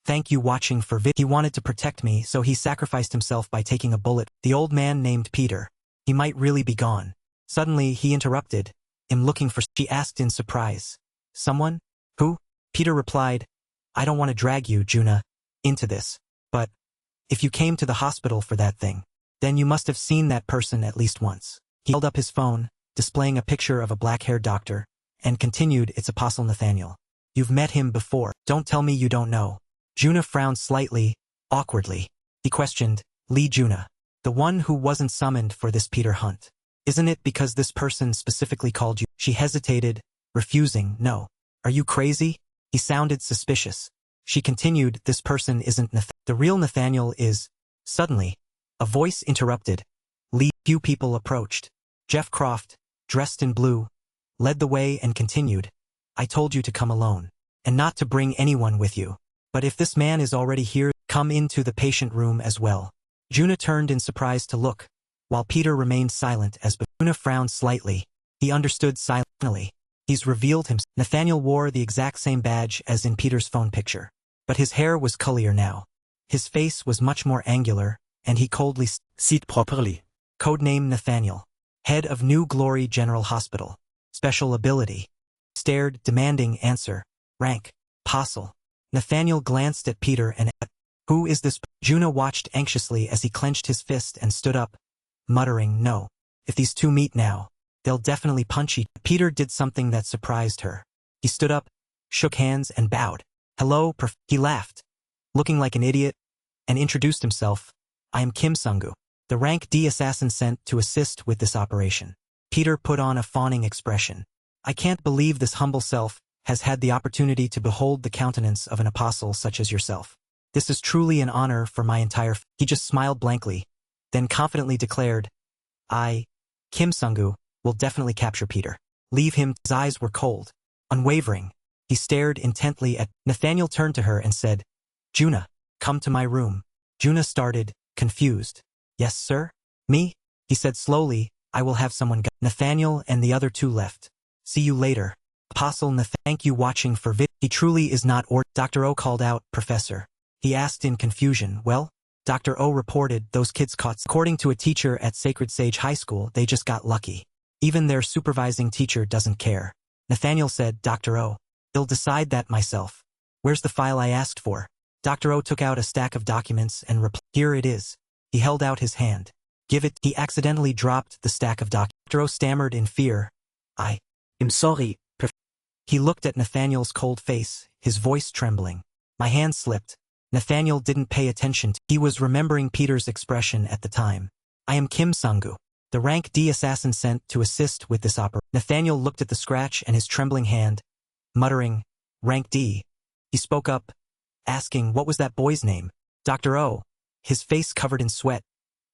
Thank you watching for He wanted to protect me, so he sacrificed himself by taking a bullet. The old man named Peter. He might really be gone. Suddenly, he interrupted. I'm looking for... She asked in surprise. Someone? Who? Peter replied, I don't want to drag you, Juna, into this, but if you came to the hospital for that thing, then you must have seen that person at least once. He held up his phone, displaying a picture of a black-haired doctor, and continued, it's Apostle Nathaniel. You've met him before. Don't tell me you don't know. Juna frowned slightly, awkwardly. He questioned, Lee Juna, the one who wasn't summoned for this Peter hunt. Isn't it because this person specifically called you? She hesitated, refusing, no. Are you crazy? He sounded suspicious. She continued, this person isn't the real Nathaniel is... Suddenly, a voice interrupted. Lee. Few people approached. Jeff Croft, dressed in blue, led the way and continued, I told you to come alone, and not to bring anyone with you. But if this man is already here, come into the patient room as well. Juna turned in surprise to look, while Peter remained silent as Juna frowned slightly. He understood silently. He's revealed himself. Nathaniel wore the exact same badge as in Peter's phone picture, but his hair was curlier now. His face was much more angular, and he coldly Cite properly. Codename Nathaniel. Head of New Glory General Hospital. Special ability. Stared, demanding answer. Rank. Apostle. Nathaniel glanced at Peter and who is this? Juna watched anxiously as he clenched his fist and stood up, muttering, no. If these two meet now, they'll definitely punch each. Peter did something that surprised her. He stood up, shook hands and bowed. Hello, He laughed, looking like an idiot, and introduced himself. I am Kim Jong-gu, the rank D assassin sent to assist with this operation. Peter put on a fawning expression. I can't believe this humble self has had the opportunity to behold the countenance of an apostle such as yourself. This is truly an honor for my entire... He just smiled blankly, then confidently declared, I, Kim Jong-gu, will definitely capture Peter. Leave him. His eyes were cold, unwavering. He stared intently at... Nathaniel turned to her and said, Juna, come to my room. Juna started, confused. Yes, sir? Me? He said slowly, I will have someone go. Nathaniel and the other two left. See you later. Apostle thank you watching for He truly is not Dr. O called out, Professor. He asked in confusion, well? Dr. O reported those kids caught. According to a teacher at Sacred Sage High School, they just got lucky. Even their supervising teacher doesn't care. Nathaniel said, Dr. O, I'll decide that myself. Where's the file I asked for? Dr. O took out a stack of documents and replied, here it is. He held out his hand. Give it. He accidentally dropped the stack of documents. Dr. O stammered in fear. I'm sorry, He looked at Nathaniel's cold face, his voice trembling. My hand slipped. Nathaniel didn't pay attention. He was remembering Peter's expression at the time. I am Kim Jong-gu, the rank D assassin sent to assist with this operation. Nathaniel looked at the scratch and his trembling hand, muttering, rank D. He spoke up, asking what was that boy's name. Dr. O, his face covered in sweat,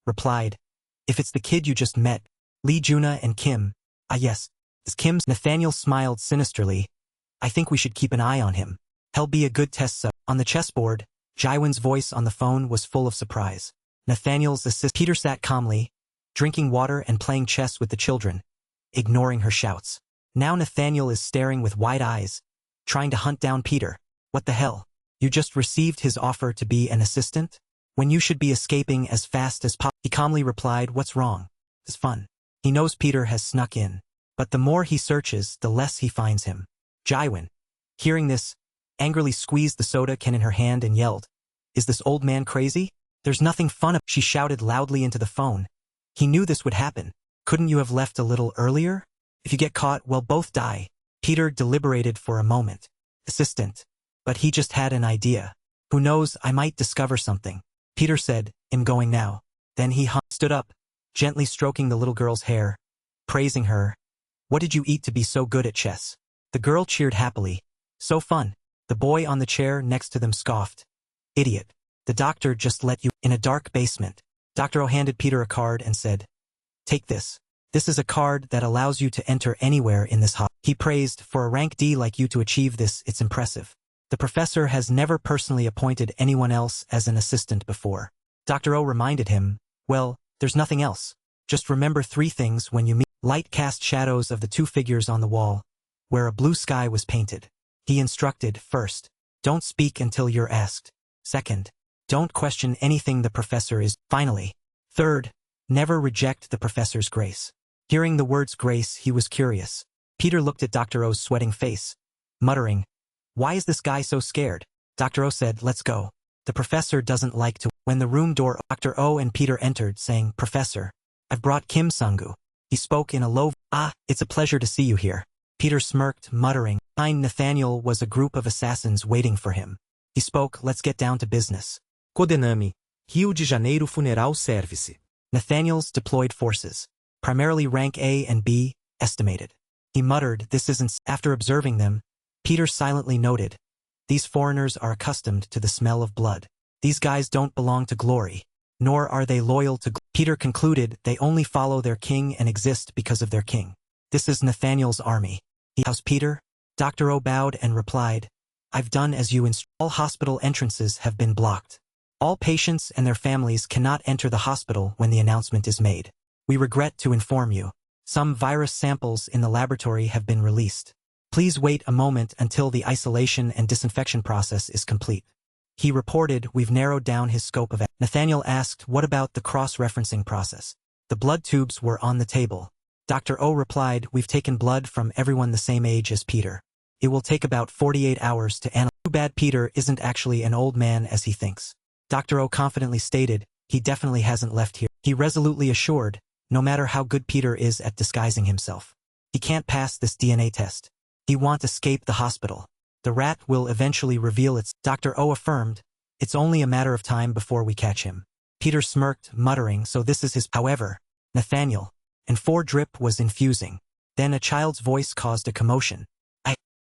replied, if it's the kid you just met, Lee Juna and Kim. Ah yes. As Kim's Nathaniel smiled sinisterly. I think we should keep an eye on him. He'll be a good test sub. On the chessboard, Jaiwon's voice on the phone was full of surprise. Nathaniel's assistant Peter sat calmly, drinking water and playing chess with the children, ignoring her shouts. Now Nathaniel is staring with wide eyes, trying to hunt down Peter. What the hell? You just received his offer to be an assistant? When you should be escaping as fast as possible. He calmly replied, what's wrong? It's fun. He knows Peter has snuck in, but the more he searches, the less he finds him. Jaiwon, hearing this, angrily squeezed the soda can in her hand and yelled, is this old man crazy? There's nothing fun about. She shouted loudly into the phone. He knew this would happen. Couldn't you have left a little earlier? If you get caught, we'll both die. Peter deliberated for a moment. Assistant. But he just had an idea. Who knows, I might discover something. Peter said, I'm going now. Then he stood up, gently stroking the little girl's hair, praising her. What did you eat to be so good at chess? The girl cheered happily. So fun. The boy on the chair next to them scoffed. Idiot. The doctor just let you in a dark basement. Dr. O handed Peter a card and said, take this. This is a card that allows you to enter anywhere in this hospital. He praised, for a rank D like you to achieve this, it's impressive. The professor has never personally appointed anyone else as an assistant before. Dr. O reminded him, well, there's nothing else. Just remember 3 things when you meet. Light cast shadows of the 2 figures on the wall, where a blue sky was painted. He instructed, first, don't speak until you're asked. Second, don't question anything the professor is. Finally, third, never reject the professor's grace. Hearing the words grace, he was curious. Peter looked at Dr. O's sweating face, muttering, why is this guy so scared? Dr. O said, let's go. The professor doesn't like to. When the room door, Dr. O and Peter entered, saying, Professor, I've brought Kim Sungu. He spoke in a low, it's a pleasure to see you here. Peter smirked, muttering. Behind Nathaniel was a group of assassins waiting for him. He spoke, let's get down to business. Codename, Rio de Janeiro Funeral Service. Nathaniel's deployed forces, primarily rank A and B, estimated. He muttered, this isn't. After observing them, Peter silently noted, these foreigners are accustomed to the smell of blood. These guys don't belong to glory, nor are they loyal to. Peter concluded they only follow their king and exist because of their king. This is Nathaniel's army. How's Peter? Dr. O bowed and replied, I've done as you instructed. All hospital entrances have been blocked. All patients and their families cannot enter the hospital when the announcement is made. We regret to inform you. Some virus samples in the laboratory have been released. Please wait a moment until the isolation and disinfection process is complete. He reported, we've narrowed down his scope of. Nathaniel asked, what about the cross-referencing process? The blood tubes were on the table. Dr. O replied, we've taken blood from everyone the same age as Peter. It will take about 48 hours to analyze. Too bad Peter isn't actually an old man as he thinks. Dr. O confidently stated, he definitely hasn't left here. He resolutely assured, no matter how good Peter is at disguising himself, he can't pass this DNA test. He won't escape the hospital. The rat will eventually reveal its. Dr. O affirmed, it's only a matter of time before we catch him. Peter smirked, muttering, so this is his. However, Nathaniel, and 4 drip was infusing. Then a child's voice caused a commotion.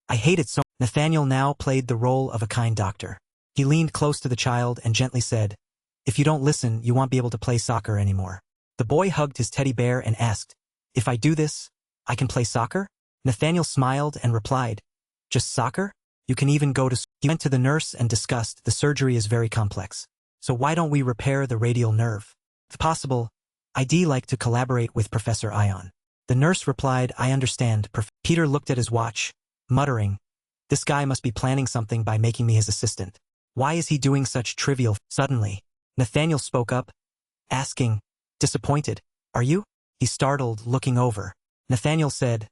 I hate it so. Nathaniel now played the role of a kind doctor. He leaned close to the child and gently said, if you don't listen, you won't be able to play soccer anymore. The boy hugged his teddy bear and asked, if I do this, I can play soccer? Nathaniel smiled and replied, just soccer? You can even go to school. He went to the nurse and discussed, the surgery is very complex. So why don't we repair the radial nerve? If possible, I'd like to collaborate with Professor Ion. The nurse replied, I understand. Peter looked at his watch, muttering, this guy must be planning something by making me his assistant. Why is he doing such trivial? Suddenly, Nathaniel spoke up, asking, disappointed, are you? He startled, looking over. Nathaniel said,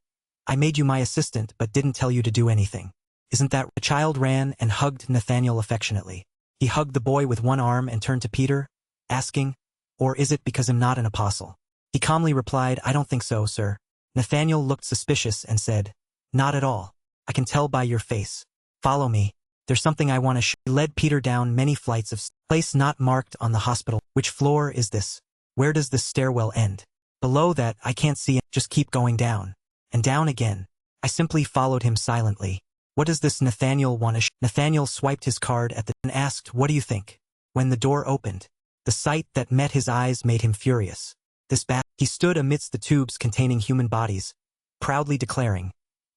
I made you my assistant but didn't tell you to do anything. Isn't that? The child ran and hugged Nathaniel affectionately. He hugged the boy with one arm and turned to Peter, asking, or is it because I'm not an apostle? He calmly replied, I don't think so, sir. Nathaniel looked suspicious and said, not at all. I can tell by your face. Follow me. There's something I want to show. He led Peter down many flights of place not marked on the hospital. Which floor is this? Where does this stairwell end? Below that, I can't see it. Just keep going down. And down again. I simply followed him silently. What does this Nathaniel want to show? Nathaniel swiped his card at the and asked, what do you think? When the door opened, the sight that met his eyes made him furious. This He stood amidst the tubes containing human bodies, proudly declaring,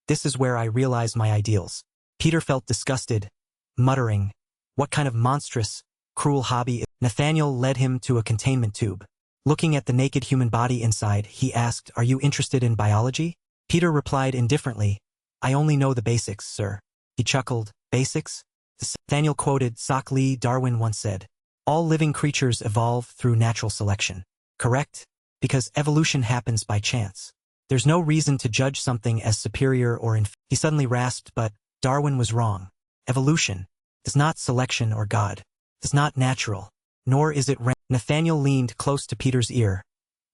"This is where I realize my ideals." Peter felt disgusted, muttering, "What kind of monstrous, cruel hobby is—" Nathaniel led him to a containment tube. Looking at the naked human body inside, he asked, "Are you interested in biology?" Peter replied indifferently, "I only know the basics, sir." He chuckled, "Basics?" Nathaniel quoted Sock Lee Darwin once said, "All living creatures evolve through natural selection." Correct? Because evolution happens by chance. There's no reason to judge something as superior or inferior. He suddenly rasped, "But Darwin was wrong. Evolution is not selection or God. It's not natural, nor is it Nathaniel leaned close to Peter's ear,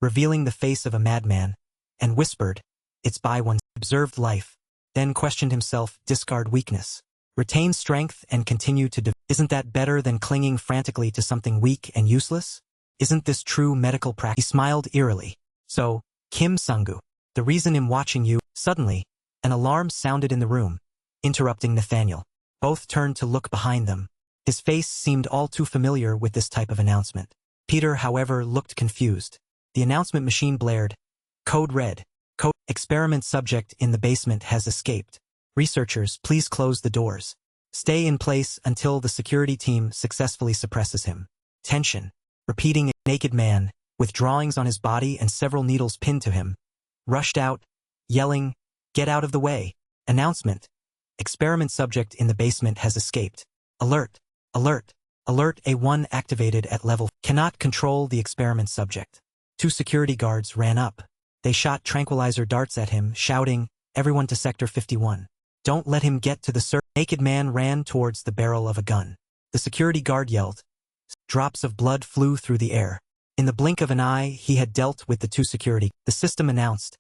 revealing the face of a madman, and whispered, "It's by one's observed life," then questioned himself, "Discard weakness. Retain strength and continue to Isn't that better than clinging frantically to something weak and useless? Isn't this true medical practice?" He smiled eerily. "So, Kim Sungu, the reason I'm watching you—" Suddenly, an alarm sounded in the room, interrupting Nathaniel. Both turned to look behind them. His face seemed all too familiar with this type of announcement. Peter, however, looked confused. The announcement machine blared. Code red. Code experiment subject in the basement has escaped. Researchers, please close the doors. Stay in place until the security team successfully suppresses him. Tension. Repeating. A naked man, with drawings on his body and several needles pinned to him, rushed out, yelling, "Get out of the way." Announcement. Experiment subject in the basement has escaped. Alert. Alert. Alert A1 activated at level. Cannot control the experiment subject. 2 security guards ran up. They shot tranquilizer darts at him, shouting, "Everyone to Sector 51. Don't let him get to the Naked man ran towards the barrel of a gun. The security guard yelled. Drops of blood flew through the air. In the blink of an eye, he had dealt with the 2 security. The system announced,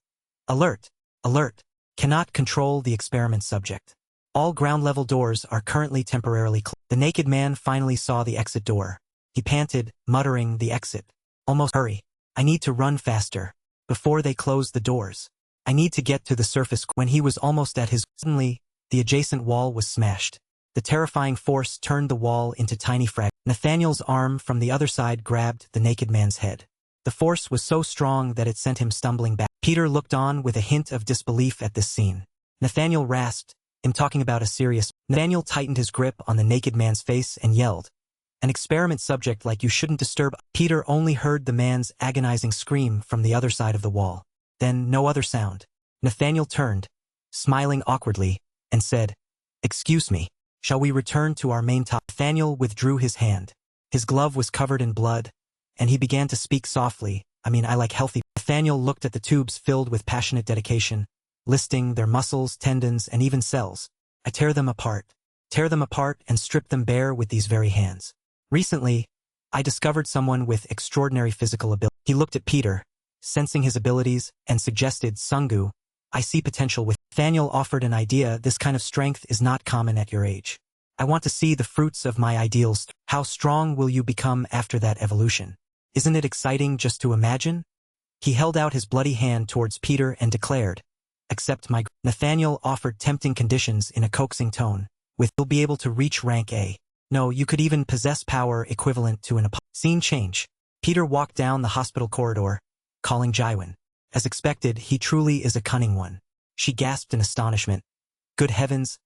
"Alert! Alert! Cannot control the experiment subject. All ground-level doors are currently temporarily closed." The naked man finally saw the exit door. He panted, muttering, "The exit. Almost hurry. I need to run faster. Before they close the doors. I need to get to the surface." When he was almost at his... Suddenly, the adjacent wall was smashed. The terrifying force turned the wall into tiny fragments. Nathaniel's arm from the other side grabbed the naked man's head. The force was so strong that it sent him stumbling back. Peter looked on with a hint of disbelief at this scene. Nathaniel rasped, "I'm talking about a serious..." Nathaniel tightened his grip on the naked man's face and yelled, "An experiment subject like you shouldn't disturb..." Peter only heard the man's agonizing scream from the other side of the wall. Then no other sound. Nathaniel turned, smiling awkwardly, and said, "Excuse me, shall we return to our main topic?" Nathaniel withdrew his hand. His glove was covered in blood, and he began to speak softly. I like healthy..." Nathaniel looked at the tubes filled with passionate dedication, listing their muscles, tendons, and even cells. "I tear them apart and strip them bare with these very hands. Recently, I discovered someone with extraordinary physical ability." He looked at Peter, sensing his abilities, and suggested, "Sungu, I see potential with..." Nathaniel offered an idea. "This kind of strength is not common at your age. I want to see the fruits of my ideals. How strong will you become after that evolution? Isn't it exciting just to imagine?" He held out his bloody hand towards Peter and declared, "Accept my..." Nathaniel offered tempting conditions in a coaxing tone. "You'll be able to reach rank A. No, you could even possess power equivalent to an..." Scene change. Peter walked down the hospital corridor, calling Jaiwan. As expected, he truly is a cunning one. She gasped in astonishment. "Good heavens,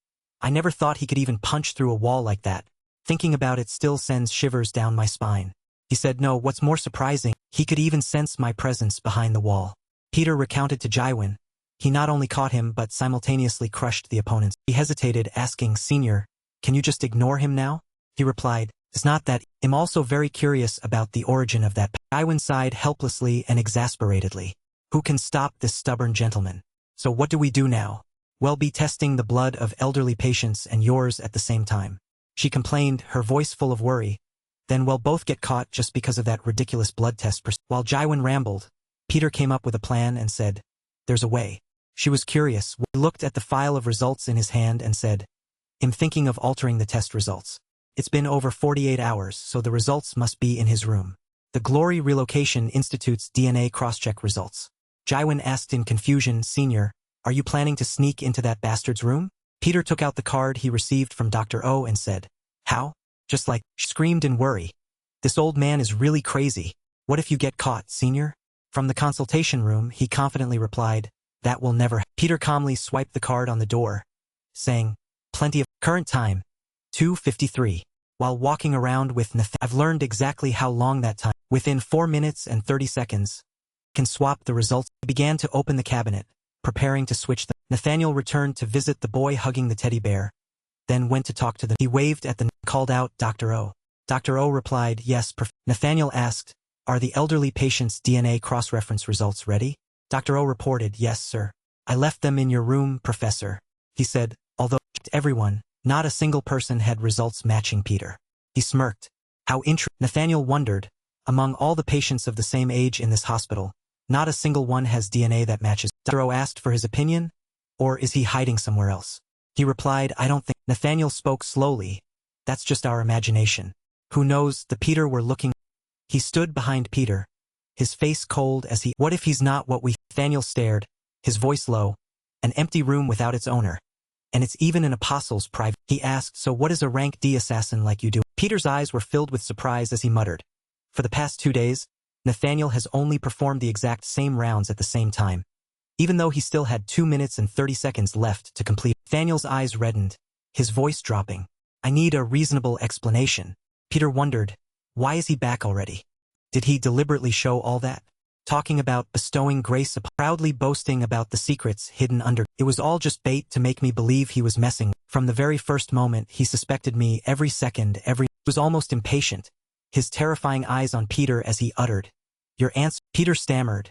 I never thought he could even punch through a wall like that. Thinking about it still sends shivers down my spine." He said, "No, what's more surprising, he could even sense my presence behind the wall." Peter recounted to Jaiwan. He not only caught him but simultaneously crushed the opponents. He hesitated, asking, "Senior, can you just ignore him now?" He replied, "It's not that. I'm also very curious about the origin of that." Jaiwan sighed helplessly and exasperatedly. "Who can stop this stubborn gentleman? So what do we do now?" "Well, be testing the blood of elderly patients and yours at the same time," she complained, her voice full of worry. "Then we'll both get caught just because of that ridiculous blood test." While Jaiwan rambled, Peter came up with a plan and said, "There's a way." She was curious. He looked at the file of results in his hand and said, "I'm thinking of altering the test results. It's been over 48 hours, so the results must be in his room." The Glory Relocation Institute's DNA cross-check results. Jaiwan asked in confusion, "Senior, are you planning to sneak into that bastard's room?" Peter took out the card he received from Dr. O and said, "How?" Just like, she screamed in worry. "This old man is really crazy. What if you get caught, Senior?" From the consultation room, he confidently replied, "That will never." Peter calmly swiped the card on the door, saying, "Plenty of current time, 2:53. While walking around with I've learned exactly how long that time. Within 4 minutes and 30 seconds, can swap the results." He began to open the cabinet, preparing to switch them. Nathaniel returned to visit the boy hugging the teddy bear, then went to talk to them. He waved at the called out Dr. O. Dr. O replied, "Yes, Nathaniel asked, "Are the elderly patient's DNA cross-reference results ready?" Dr. O reported, "Yes, sir. I left them in your room, Professor," he said, although everyone, not a single person had results matching Peter. He smirked. How interesting. Nathaniel wondered, among all the patients of the same age in this hospital, not a single one has DNA that matches. Dr. O asked for his opinion, or is he hiding somewhere else? He replied, "I don't think." Nathaniel spoke slowly. "That's just our imagination. Who knows, the Peter we're looking." He stood behind Peter, his face cold as he, "What if he's not what we?" Nathaniel stared, his voice low. "An empty room without its owner. And it's even an apostle's private." He asked, "So what is a rank D assassin like you do?" Peter's eyes were filled with surprise as he muttered, "For the past 2 days, Nathaniel has only performed the exact same rounds at the same time, even though he still had 2 minutes and 30 seconds left to complete." Nathaniel's eyes reddened, his voice dropping. "I need a reasonable explanation." Peter wondered, why is he back already? Did he deliberately show all that? Talking about bestowing grace upon, proudly boasting about the secrets hidden under. It was all just bait to make me believe he was messing. From the very first moment, he suspected me every second, He was almost impatient, his terrifying eyes on Peter as he uttered, "Your answer." Peter stammered.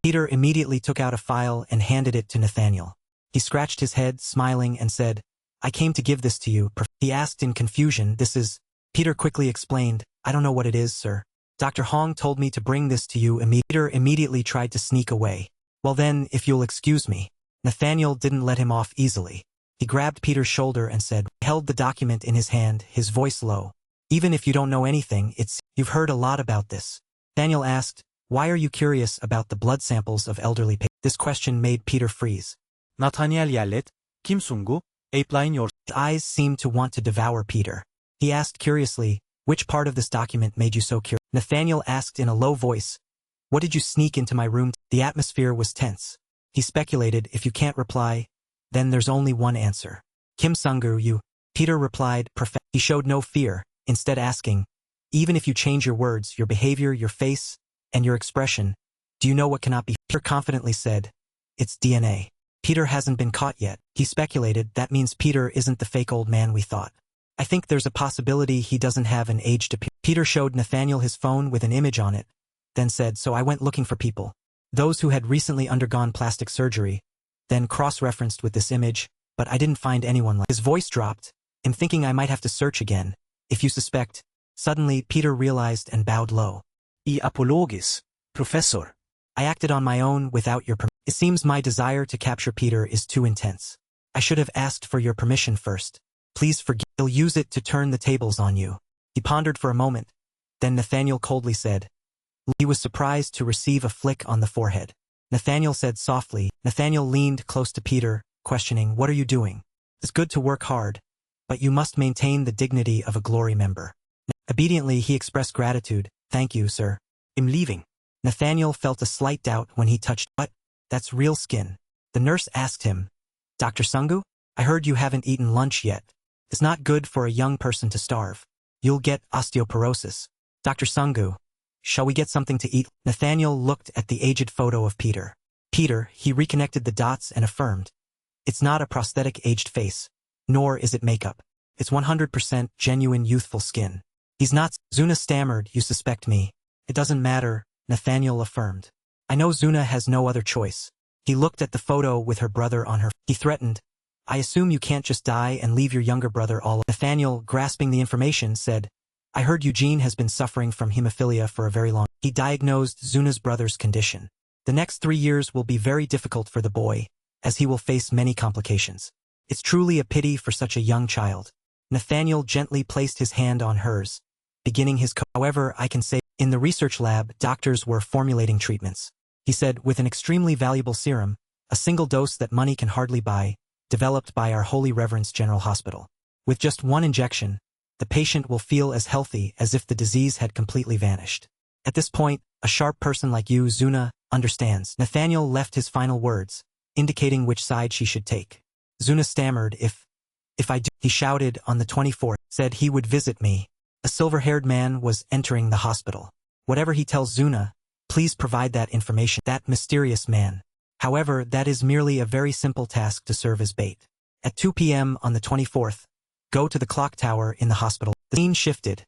Peter immediately took out a file and handed it to Nathaniel. He scratched his head, smiling, and said, "I came to give this to you." He asked in confusion, "This is..." Peter quickly explained, "I don't know what it is, sir. Dr. Hong told me to bring this to you." Peter immediately tried to sneak away. "Well then, if you'll excuse me." Nathaniel didn't let him off easily. He grabbed Peter's shoulder and said, held the document in his hand, his voice low. "Even if you don't know anything, you've heard a lot about this." Nathaniel asked, "Why are you curious about the blood samples of elderly patients?" This question made Peter freeze. Nathaniel yelled, "Kim Sungu, applying your..." His eyes seemed to want to devour Peter. He asked curiously, "Which part of this document made you so curious?" Nathaniel asked in a low voice, "What did you sneak into my room?" The atmosphere was tense. He speculated, "If you can't reply, then there's only one answer." "Kim Sungu, you..." Peter replied, He showed no fear, instead asking, "Even if you change your words, your behavior, your face, and your expression, do you know what cannot be?" Peter confidently said, "It's DNA." Peter hasn't been caught yet. He speculated, that means Peter isn't the fake old man we thought. "I think there's a possibility he doesn't have an aged appearance." Peter showed Nathaniel his phone with an image on it, then said, "So I went looking for people. Those who had recently undergone plastic surgery, then cross-referenced with this image, but I didn't find anyone like." His voice dropped. "I'm thinking I might have to search again. If you suspect..." Suddenly, Peter realized and bowed low. I apologis, Professor. "I acted on my own without your permission. It seems my desire to capture Peter is too intense. I should have asked for your permission first. Please forgive. He'll use it to turn the tables on you." He pondered for a moment. Then Nathaniel coldly said. He was surprised to receive a flick on the forehead. Nathaniel said softly. Nathaniel leaned close to Peter, questioning, "What are you doing? It's good to work hard, but you must maintain the dignity of a glory member." Obediently, he expressed gratitude. "Thank you, sir. I'm leaving." Nathaniel felt a slight doubt when he touched. "What? That's real skin." The nurse asked him, "Dr. Sungu, I heard you haven't eaten lunch yet. It's not good for a young person to starve. You'll get osteoporosis." "Dr. Sungu, shall we get something to eat?" Nathaniel looked at the aged photo of Peter. He reconnected the dots and affirmed, "It's not a prosthetic aged face, nor is it makeup. It's 100% genuine youthful skin." "He's not..." Zuna stammered, "You suspect me." "It doesn't matter," Nathaniel affirmed. "I know Zuna has no other choice." He looked at the photo with her brother on her. He threatened, "I assume you can't just die and leave your younger brother all." Nathaniel, grasping the information, said, "I heard Eugene has been suffering from hemophilia for a very long." He diagnosed Zuna's brother's condition. "The next 3 years will be very difficult for the boy, as he will face many complications. It's truly a pity for such a young child." Nathaniel gently placed his hand on hers, beginning his "However, I can say, in the research lab, doctors were formulating treatments," he said, "with an extremely valuable serum, a single dose that money can hardly buy, developed by our Holy Reverence General Hospital. With just one injection, the patient will feel as healthy as if the disease had completely vanished." At this point, A sharp person like you, Zuna, understands. Nathaniel left his final words, indicating which side she should take. Zuna stammered, if I do, he shouted on the 24th, said he would visit me. A silver-haired man was entering the hospital. Whatever he tells Zuna, please provide that information. That mysterious man. However, that is merely a very simple task to serve as bait. At 2 p.m. on the 24th, go to the clock tower in the hospital. The scene shifted.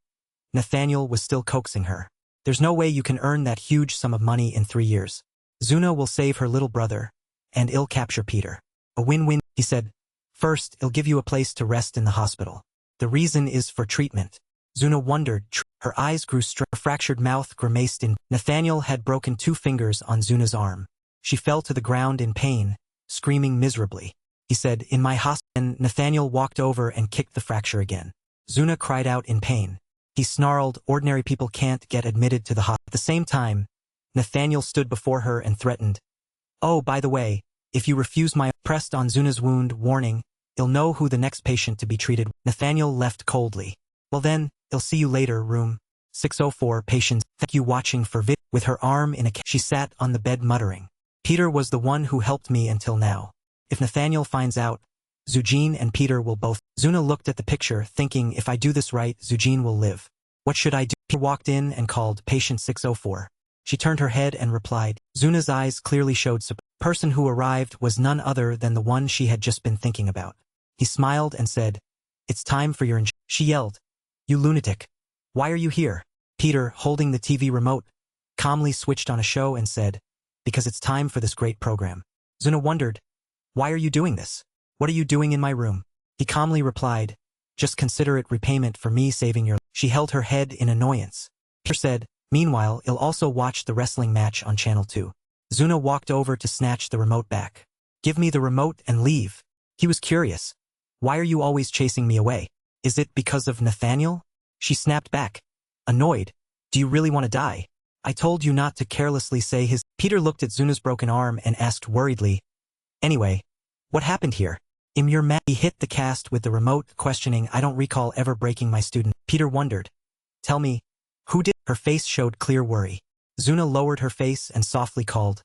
Nathaniel was still coaxing her. There's no way you can earn that huge sum of money in 3 years. Zuna will save her little brother, and it'll capture Peter. A win-win, he said. First, it'll give you a place to rest in the hospital. The reason is for treatment. Zuna wondered. Her eyes grew straight. Her fractured mouth grimaced in. Nathaniel had broken 2 fingers on Zuna's arm. She fell to the ground in pain, screaming miserably. He said, in my hospital. And Nathaniel walked over and kicked the fracture again. Zuna cried out in pain. He snarled, ordinary people can't get admitted to the hospital. At the same time, Nathaniel stood before her and threatened. Oh, by the way, if you refuse my pressed on Zuna's wound, warning, he'll know who the next patient to be treated. Nathaniel left coldly. Well then, he'll see you later, room 604 patients. Thank you watching for vid. With her arm in a she sat on the bed muttering. Peter was the one who helped me until now. If Nathaniel finds out, Zujin and Peter will both. Zuna looked at the picture, thinking if I do this right, Zujin will live. What should I do? Peter walked in and called patient 604. She turned her head and replied. Zuna's eyes clearly showed surprise. The person who arrived was none other than the one she had just been thinking about. He smiled and said, it's time for your injection. She yelled, you lunatic. Why are you here? Peter, holding the TV remote, calmly switched on a show and said, because it's time for this great program. Zuna wondered, why are you doing this? What are you doing in my room? He calmly replied, just consider it repayment for me saving your. She held her head in annoyance. Peter said, meanwhile, he'll also watch the wrestling match on Channel 2. Zuna walked over to snatch the remote back. Give me the remote and leave. He was curious. Why are you always chasing me away? Is it because of Nathaniel? She snapped back. Annoyed. Do you really want to die? I told you not to carelessly say his. Peter looked at Zuna's broken arm and asked worriedly. Anyway, what happened here? Your man. He hit the cast with the remote, questioning, I don't recall ever breaking my student. Peter wondered. Tell me, who did? Her face showed clear worry. Zuna lowered her face and softly called.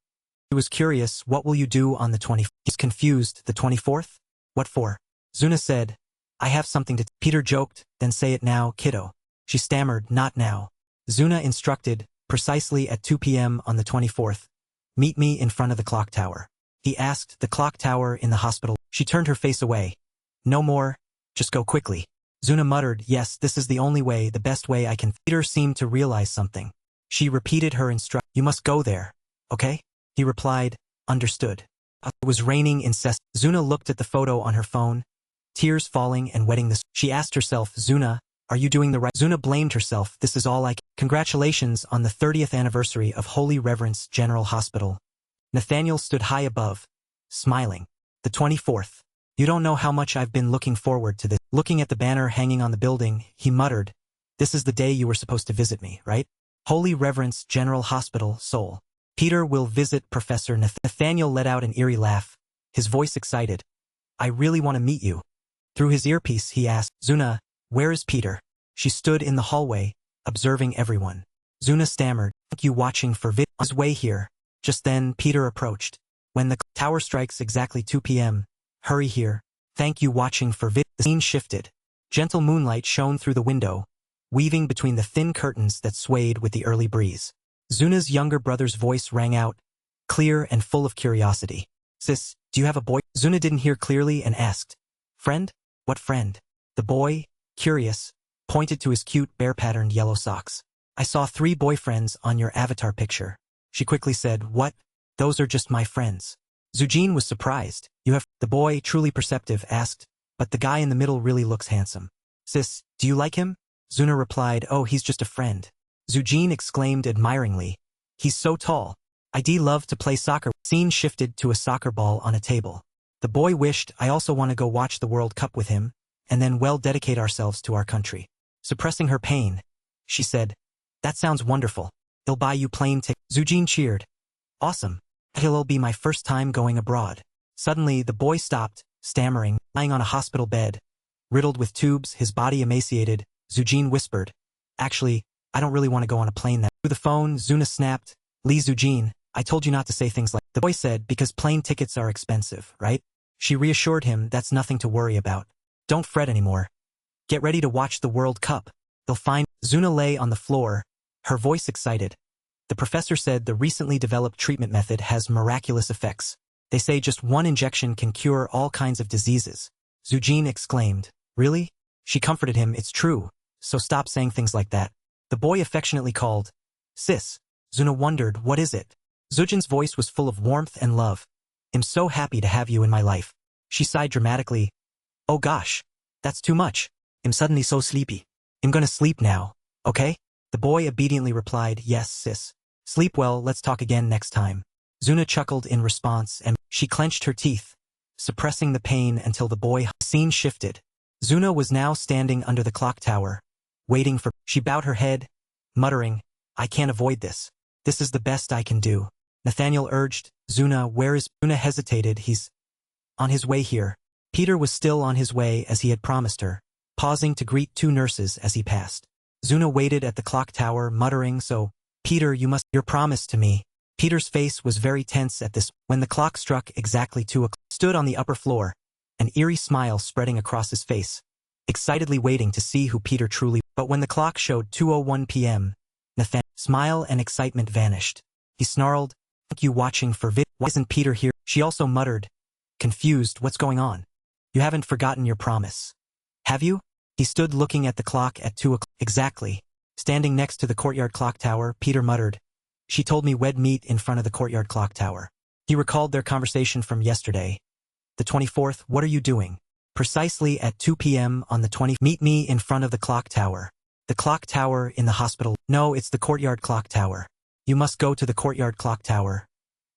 He was curious, what will you do on the 24th? He's confused, the 24th? What for? Zuna said, I have something to. Peter joked, then say it now, kiddo. She stammered, not now. Zuna instructed, precisely at 2 p.m. on the 24th. Meet me in front of the clock tower. He asked, the clock tower in the hospital. She turned her face away. No more, just go quickly. Zuna muttered, yes, this is the only way, the best way I can. Peter seemed to realize something. She repeated her instruction. You must go there, okay? He replied, understood. It was raining incessantly. Zuna looked at the photo on her phone, tears falling and wetting the. She asked herself, Zuna, are you doing the right? Zuna blamed herself, this is all I can. Congratulations on the 30th anniversary of Holy Reverence General Hospital. Nathaniel stood high above, smiling. The 24th. You don't know how much I've been looking forward to this. Looking at the banner hanging on the building, he muttered, this is the day you were supposed to visit me, right? Holy Reverence General Hospital, Seoul. Peter will visit Professor Nathaniel let out an eerie laugh, his voice excited. I really want to meet you. Through his earpiece, he asked, Zuna, where is Peter? She stood in the hallway, observing everyone. Zuna stammered, thank you watching for vid. On his way here. Just then, Peter approached. When the tower strikes exactly 2 p.m., hurry here. Thank you watching for vid. The scene shifted. Gentle moonlight shone through the window, weaving between the thin curtains that swayed with the early breeze. Zuna's younger brother's voice rang out, clear and full of curiosity. Sis, do you have a boy? Zuna didn't hear clearly and asked, friend? What friend? The boy, curious, pointed to his cute bear-patterned yellow socks. I saw 3 boyfriends on your avatar picture. She quickly said, what? Those are just my friends. Zujin was surprised. You have. The boy, truly perceptive, asked, but the guy in the middle really looks handsome. Sis, do you like him? Zuna replied, oh, he's just a friend. Zujin exclaimed admiringly, he's so tall. I'd love to play soccer. Scene shifted to a soccer ball on a table. The boy wished, I also want to go watch the World Cup with him, and then dedicate ourselves to our country. Suppressing her pain, she said, that sounds wonderful. He'll buy you plane tickets. Zujin cheered. Awesome. It'll be my first time going abroad. Suddenly, the boy stopped, stammering, lying on a hospital bed. Riddled with tubes, his body emaciated, Zujin whispered, actually, I don't really want to go on a plane that Through the phone, Zuna snapped, Lee Zujin, I told you not to say things like. The boy said, because plane tickets are expensive, right? She reassured him that's nothing to worry about. Don't fret anymore. Get ready to watch the World Cup. They'll find. Zuna lay on the floor, her voice excited. The professor said the recently developed treatment method has miraculous effects. They say just one injection can cure all kinds of diseases. Zujin exclaimed, really? She comforted him, it's true, so stop saying things like that. The boy affectionately called, Sis. Zuna wondered, what is it? Zujin's voice was full of warmth and love. I'm so happy to have you in my life. She sighed dramatically. Oh gosh, that's too much. I'm suddenly so sleepy. I'm gonna sleep now, okay? The boy obediently replied, yes, sis. Sleep well, let's talk again next time. Zuna chuckled in response and she clenched her teeth, suppressing the pain until the boy. Scene shifted. Zuna was now standing under the clock tower, waiting for. She bowed her head, muttering, I can't avoid this. This is the best I can do. Nathaniel urged, Zuna, where is. Zuna hesitated. He's on his way here. Peter was still on his way as he had promised her, pausing to greet two nurses as he passed. Zuna waited at the clock tower, muttering, so, Peter, you must. Your promise to me. Peter's face was very tense at this. When the clock struck exactly 2 o'clock, stood on the upper floor, an eerie smile spreading across his face, excitedly waiting to see who Peter truly. But when the clock showed 2:01 p.m., Nathaniel's smile and excitement vanished. He snarled, you watching for vid. Why isn't Peter here? She also muttered, confused, what's going on? You haven't forgotten your promise, have you? He stood looking at the clock at 2 o'clock. Exactly. Standing next to the courtyard clock tower, Peter muttered, she told me we'd meet in front of the courtyard clock tower. He recalled their conversation from yesterday. The 24th, what are you doing? Precisely at 2 p.m. on the 20th. Meet me in front of the clock tower. The clock tower in the hospital. No, it's the courtyard clock tower. You must go to the courtyard clock tower.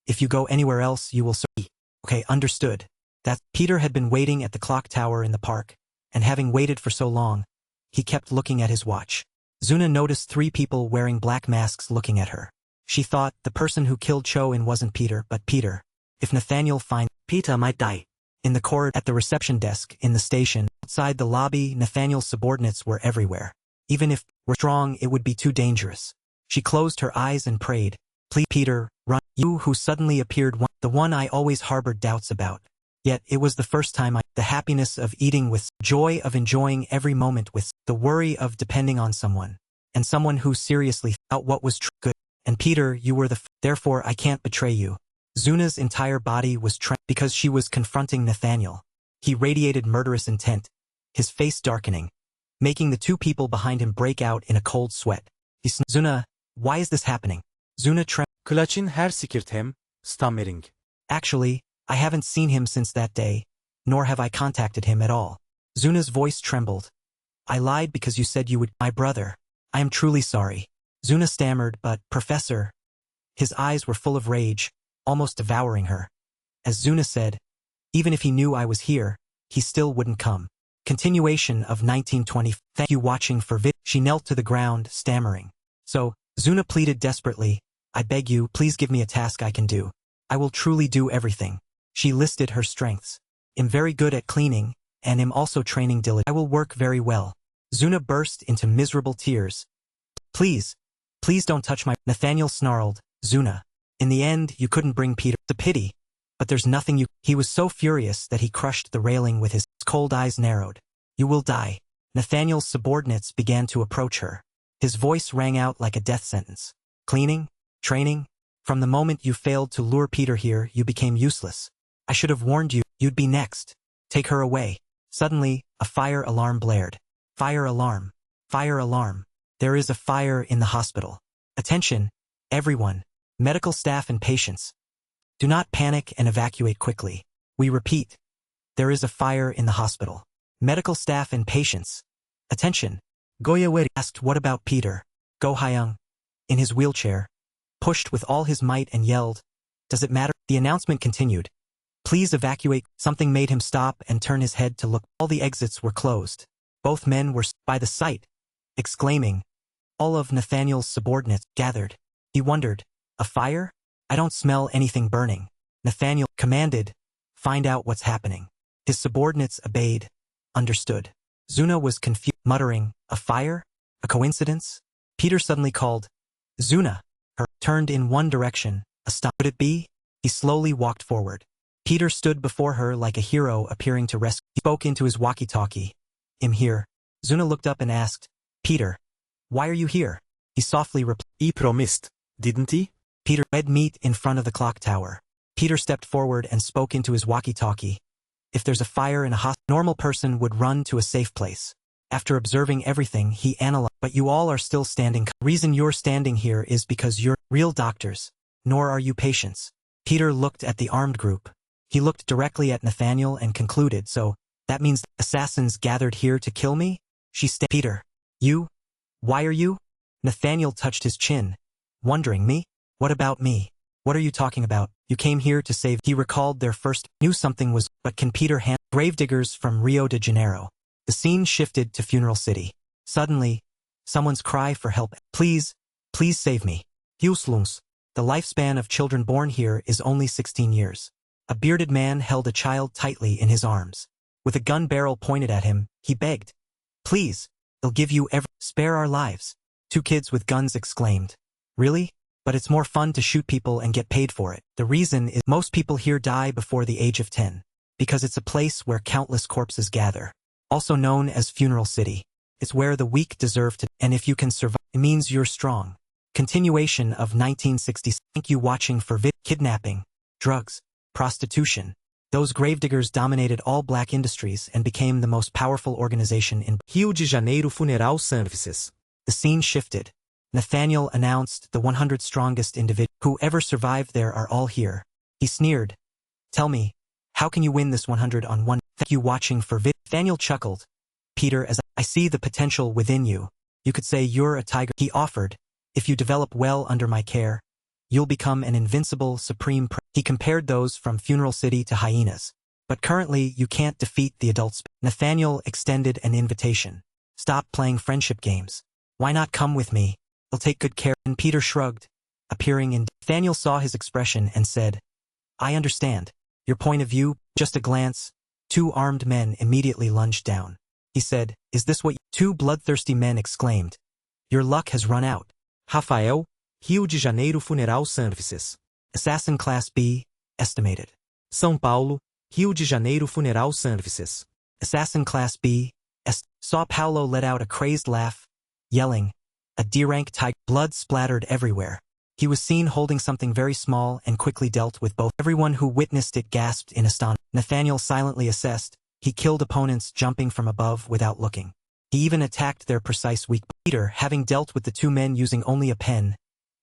If you go anywhere else, you will see. Okay, understood. That. Peter had been waiting at the clock tower in the park, and having waited for so long, he kept looking at his watch. Zuna noticed 3 people wearing black masks looking at her. She thought the person who killed Cho-in wasn't Peter, but Peter. If Nathaniel finds Peter might die. In the corridor, at the reception desk, in the station, outside the lobby, Nathaniel's subordinates were everywhere. Even if were strong, it would be too dangerous. She closed her eyes and prayed, please, Peter, run. You who suddenly appeared, the one I always harbored doubts about. Yet it was the first time the happiness of eating with, joy of enjoying every moment with, the worry of depending on someone, and someone who seriously felt what was good. And Peter, you were therefore I can't betray you. Zuna's entire body was because she was confronting Nathaniel. He radiated murderous intent, his face darkening, making the 2 people behind him break out in a cold sweat. Zuna, why is this happening? Zuna Clutching her sikirtem, stammering. Actually, I haven't seen him since that day, nor have I contacted him at all. Zuna's voice trembled. I lied because you said you would. My brother. I am truly sorry. Zuna stammered, but, Professor. His eyes were full of rage, almost devouring her. As Zuna said, even if he knew I was here, he still wouldn't come. Continuation of 1920. Thank you watching for vid. She knelt to the ground, stammering. So, Zuna pleaded desperately, I beg you, please give me a task I can do. I will truly do everything. She listed her strengths. I'm very good at cleaning, and am also training diligently. I will work very well. Zuna burst into miserable tears. Please don't touch my. Nathaniel snarled, Zuna. In the end, you couldn't bring Peter. It's a pity. But there's nothing you. He was so furious that he crushed the railing with his cold eyes narrowed. You will die. Nathaniel's subordinates began to approach her. His voice rang out like a death sentence. Cleaning? Training? From the moment you failed to lure Peter here, you became useless. I should have warned you, you'd be next. Take her away. Suddenly, a fire alarm blared. Fire alarm. Fire alarm. There is a fire in the hospital. Attention, everyone, medical staff and patients. Do not panic and evacuate quickly. We repeat, there is a fire in the hospital. Medical staff and patients. Attention. Go Yeweri asked what about Peter? Go Hyung. In his wheelchair. Pushed with all his might and yelled, does it matter? The announcement continued. Please evacuate. Something made him stop and turn his head to look. All the exits were closed. Both men were by the sight, exclaiming. All of Nathaniel's subordinates gathered. He wondered, a fire? I don't smell anything burning. Nathaniel commanded, find out what's happening. His subordinates obeyed, understood. Zuna was confused, muttering, a fire? A coincidence? Peter suddenly called, Zuna, her, turned in one direction, astonished. Could it be? He slowly walked forward. Peter stood before her like a hero appearing to rescue. He spoke into his walkie-talkie. "I'm here." Zuna looked up and asked, "Peter, why are you here?" He softly replied, He promised, didn't he? "Peter, red meet in front of the clock tower." Peter stepped forward and spoke into his walkie-talkie. "If there's a fire in a hospital, normal person would run to a safe place." After observing everything, he analyzed, "But you all are still standing. Reason you're standing here is because you're real doctors, nor are you patients." Peter looked at the armed group. He looked directly at Nathaniel and concluded, "So, that means the assassins gathered here to kill me?" Peter, you? Why are you? Nathaniel touched his chin, wondering, "Me? What about me? What are you talking about? You came here to save." He recalled their first, knew something was, but can Peter hand gravediggers from Rio de Janeiro. The scene shifted to Funeral City. Suddenly, someone's cry for help. "Please, please save me." Huslungs. The lifespan of children born here is only 16 years. A bearded man held a child tightly in his arms. With a gun barrel pointed at him, he begged, "Please, they'll give you spare our lives." Two kids with guns exclaimed, "Really? But it's more fun to shoot people and get paid for it." The reason is most people here die before the age of 10, because it's a place where countless corpses gather. Also known as Funeral City. It's where the weak deserve to, and if you can survive, it means you're strong. Continuation of 1960s. Thank you watching for kidnapping, drugs, prostitution. Those gravediggers dominated all black industries and became the most powerful organization in Rio de Janeiro Funeral Services. The scene shifted. Nathaniel announced the 100 strongest individuals. "Whoever survived there are all here." He sneered. "Tell me, how can you win this 100 on 1? Thank you watching for Nathaniel chuckled. "Peter, as I see the potential within you. You could say you're a tiger." He offered, "If you develop well under my care, you'll become an invincible, supreme." He compared those from Funeral City to hyenas. "But currently, you can't defeat the adults." Nathaniel extended an invitation. "Stop playing friendship games. Why not come with me? I'll take good care." And Peter shrugged, appearing in. Nathaniel saw his expression and said, "I understand. Your point of view." Just a glance. Two armed men immediately lunged down. He said, "Is this what you—" Two bloodthirsty men exclaimed, "Your luck has run out." Rafael, Rio de Janeiro Funeral Services. Assassin Class B, estimated. São Paulo, Rio de Janeiro Funeral Services. Assassin Class B, Sao Paulo let out a crazed laugh, yelling, "A D-rank tiger." Blood splattered everywhere. He was seen holding something very small and quickly dealt with both. Everyone who witnessed it gasped in astonishment. Nathaniel silently assessed. He killed opponents jumping from above without looking. He even attacked their precise weak. Peter, having dealt with the two men using only a pen,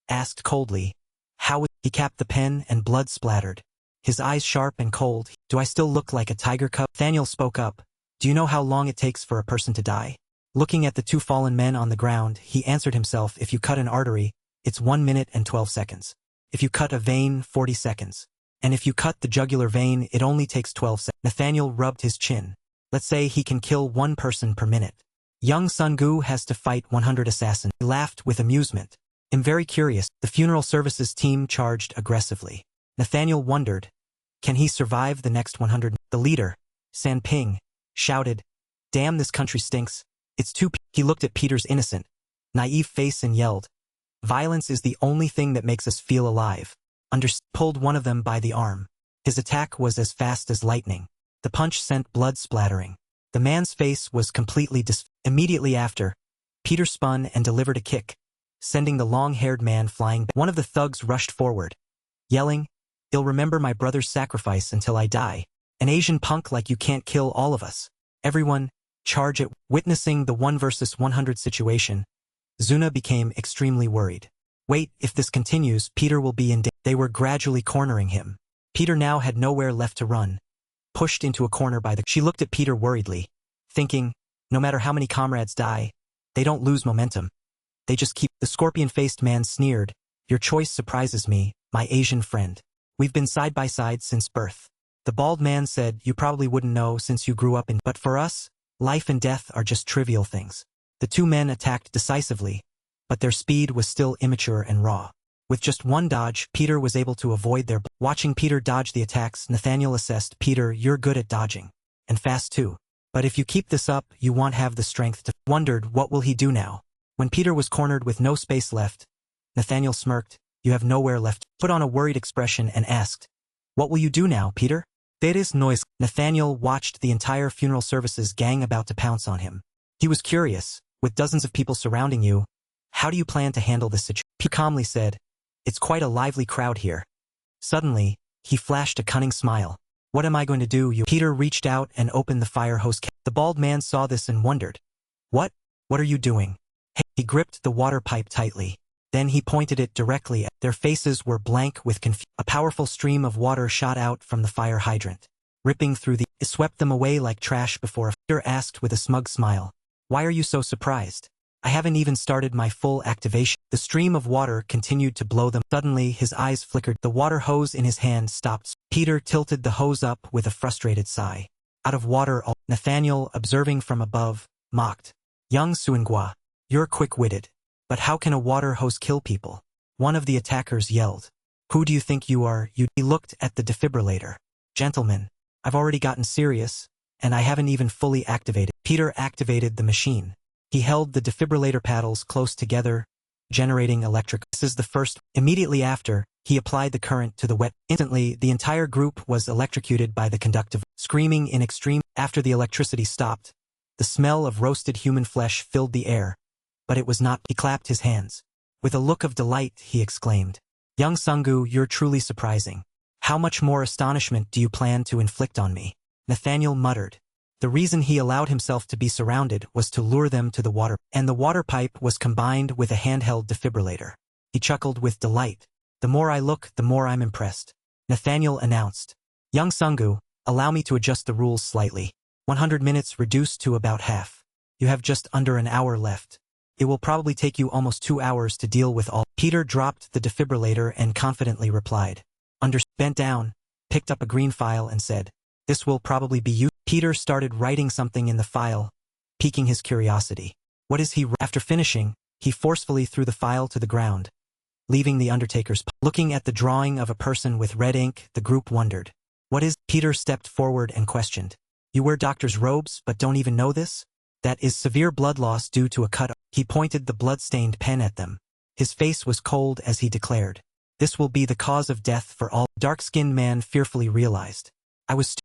asked coldly, "How?" He capped the pen and blood splattered. His eyes sharp and cold. "Do I still look like a tiger cub?" Nathaniel spoke up. "Do you know how long it takes for a person to die?" Looking at the two fallen men on the ground, he answered himself, "If you cut an artery, it's 1 minute and 12 seconds. If you cut a vein, 40 seconds. And if you cut the jugular vein, it only takes 12 seconds. Nathaniel rubbed his chin. "Let's say he can kill 1 person per minute. Young Sungu has to fight 100 assassins." He laughed with amusement. "I'm very curious." The funeral services team charged aggressively. Nathaniel wondered, can he survive the next 100? The leader, San Ping, shouted, "Damn, this country stinks. It's too." He looked at Peter's innocent, naive face and yelled, "Violence is the only thing that makes us feel alive." Pulled one of them by the arm. His attack was as fast as lightning. The punch sent blood splattering. The man's face was completely Immediately after, Peter spun and delivered a kick, sending the long-haired man flying back. One of the thugs rushed forward, yelling, "I'll remember my brother's sacrifice until I die. An Asian punk like you can't kill all of us. Everyone, charge it." Witnessing the 1 versus 100 situation, Zuna became extremely worried. "Wait, if this continues, Peter will be in danger." They were gradually cornering him. Peter now had nowhere left to run. Pushed into a corner by the... She looked at Peter worriedly, thinking, no matter how many comrades die, they don't lose momentum. They just keep... The scorpion-faced man sneered, "Your choice surprises me, my Asian friend. We've been side by side since birth." The bald man said, "You probably wouldn't know since you grew up in... But for us, life and death are just trivial things." The two men attacked decisively, but their speed was still immature and raw. With just one dodge, Peter was able to avoid their... Watching Peter dodge the attacks, Nathaniel assessed, "Peter, you're good at dodging. And fast too. But if you keep this up, you won't have the strength to..." Wondered, what will he do now? When Peter was cornered with no space left, Nathaniel smirked. You have nowhere left. Put on a worried expression and asked, "What will you do now, Peter?" There is noise. Nathaniel watched the entire funeral services gang about to pounce on him. He was curious, with dozens of people surrounding you. How do you plan to handle this situation? Peter calmly said, "It's quite a lively crowd here." Suddenly, he flashed a cunning smile. "What am I going to do, you?" Peter reached out and opened the fire hose cap. The bald man saw this and wondered. What are you doing?" Hey. He gripped the water pipe tightly. Then he pointed it directly at their faces were blank with confusion. A powerful stream of water shot out from the fire hydrant, ripping through it swept them away like trash before. Peter asked with a smug smile, "Why are you so surprised? I haven't even started my full activation." The stream of water continued to blow them. Suddenly, his eyes flickered. The water hose in his hand stopped. Peter tilted the hose up with a frustrated sigh. Out of water, Nathaniel, observing from above, mocked. "Young Suingua, you're quick-witted. But how can a water hose kill people?" One of the attackers yelled. "Who do you think you are, you?" He looked at the defibrillator. "Gentlemen, I've already gotten serious, and I haven't even fully activated." Peter activated the machine. He held the defibrillator paddles close together, generating electric. This is the first. Immediately after, he applied the current to the wet. Instantly, the entire group was electrocuted by the conductive, screaming in extreme. After the electricity stopped, the smell of roasted human flesh filled the air. But it was not. He clapped his hands. With a look of delight, he exclaimed, "Young Sungu, you're truly surprising. How much more astonishment do you plan to inflict on me?" Nathaniel muttered. The reason he allowed himself to be surrounded was to lure them to the water, and the water pipe was combined with a handheld defibrillator. He chuckled with delight. "The more I look, the more I'm impressed." Nathaniel announced, "Young Sungu, allow me to adjust the rules slightly. 100 minutes reduced to about half. You have just under an hour left. It will probably take you almost 2 hours to deal with all." Peter dropped the defibrillator and confidently replied. Bent down, picked up a green file and said, "This will probably be you." Peter started writing something in the file, piquing his curiosity. What is he? After finishing, he forcefully threw the file to the ground, leaving the Undertaker's. Looking at the drawing of a person with red ink, the group wondered. "What is?" Peter stepped forward and questioned. "You wear doctor's robes but don't even know this? That is severe blood loss due to a cut." He pointed the blood-stained pen at them. His face was cold as he declared, "This will be the cause of death for all." Dark-skinned man fearfully realized.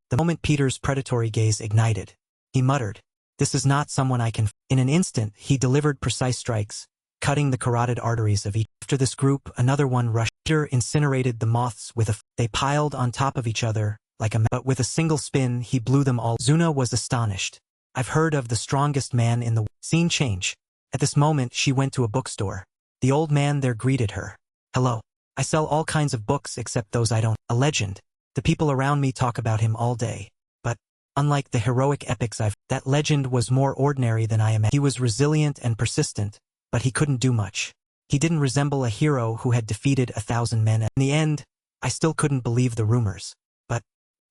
The moment Peter's predatory gaze ignited, he muttered, "This is not someone I can." In an instant, he delivered precise strikes, cutting the carotid arteries of each. After this group, another one rushed. Peter incinerated the moths with a. They piled on top of each other, like a. But with a single spin, he blew them all. Zuna was astonished. "I've heard of the strongest man in the. Scene change. At this moment, she went to a bookstore. The old man there greeted her. "Hello. I sell all kinds of books except those I don't. A legend. The people around me talk about him all day. But, unlike the heroic epics that legend was more ordinary than I imagined. He was resilient and persistent, but he couldn't do much. He didn't resemble a hero who had defeated 1,000 men. In the end, I still couldn't believe the rumors. But,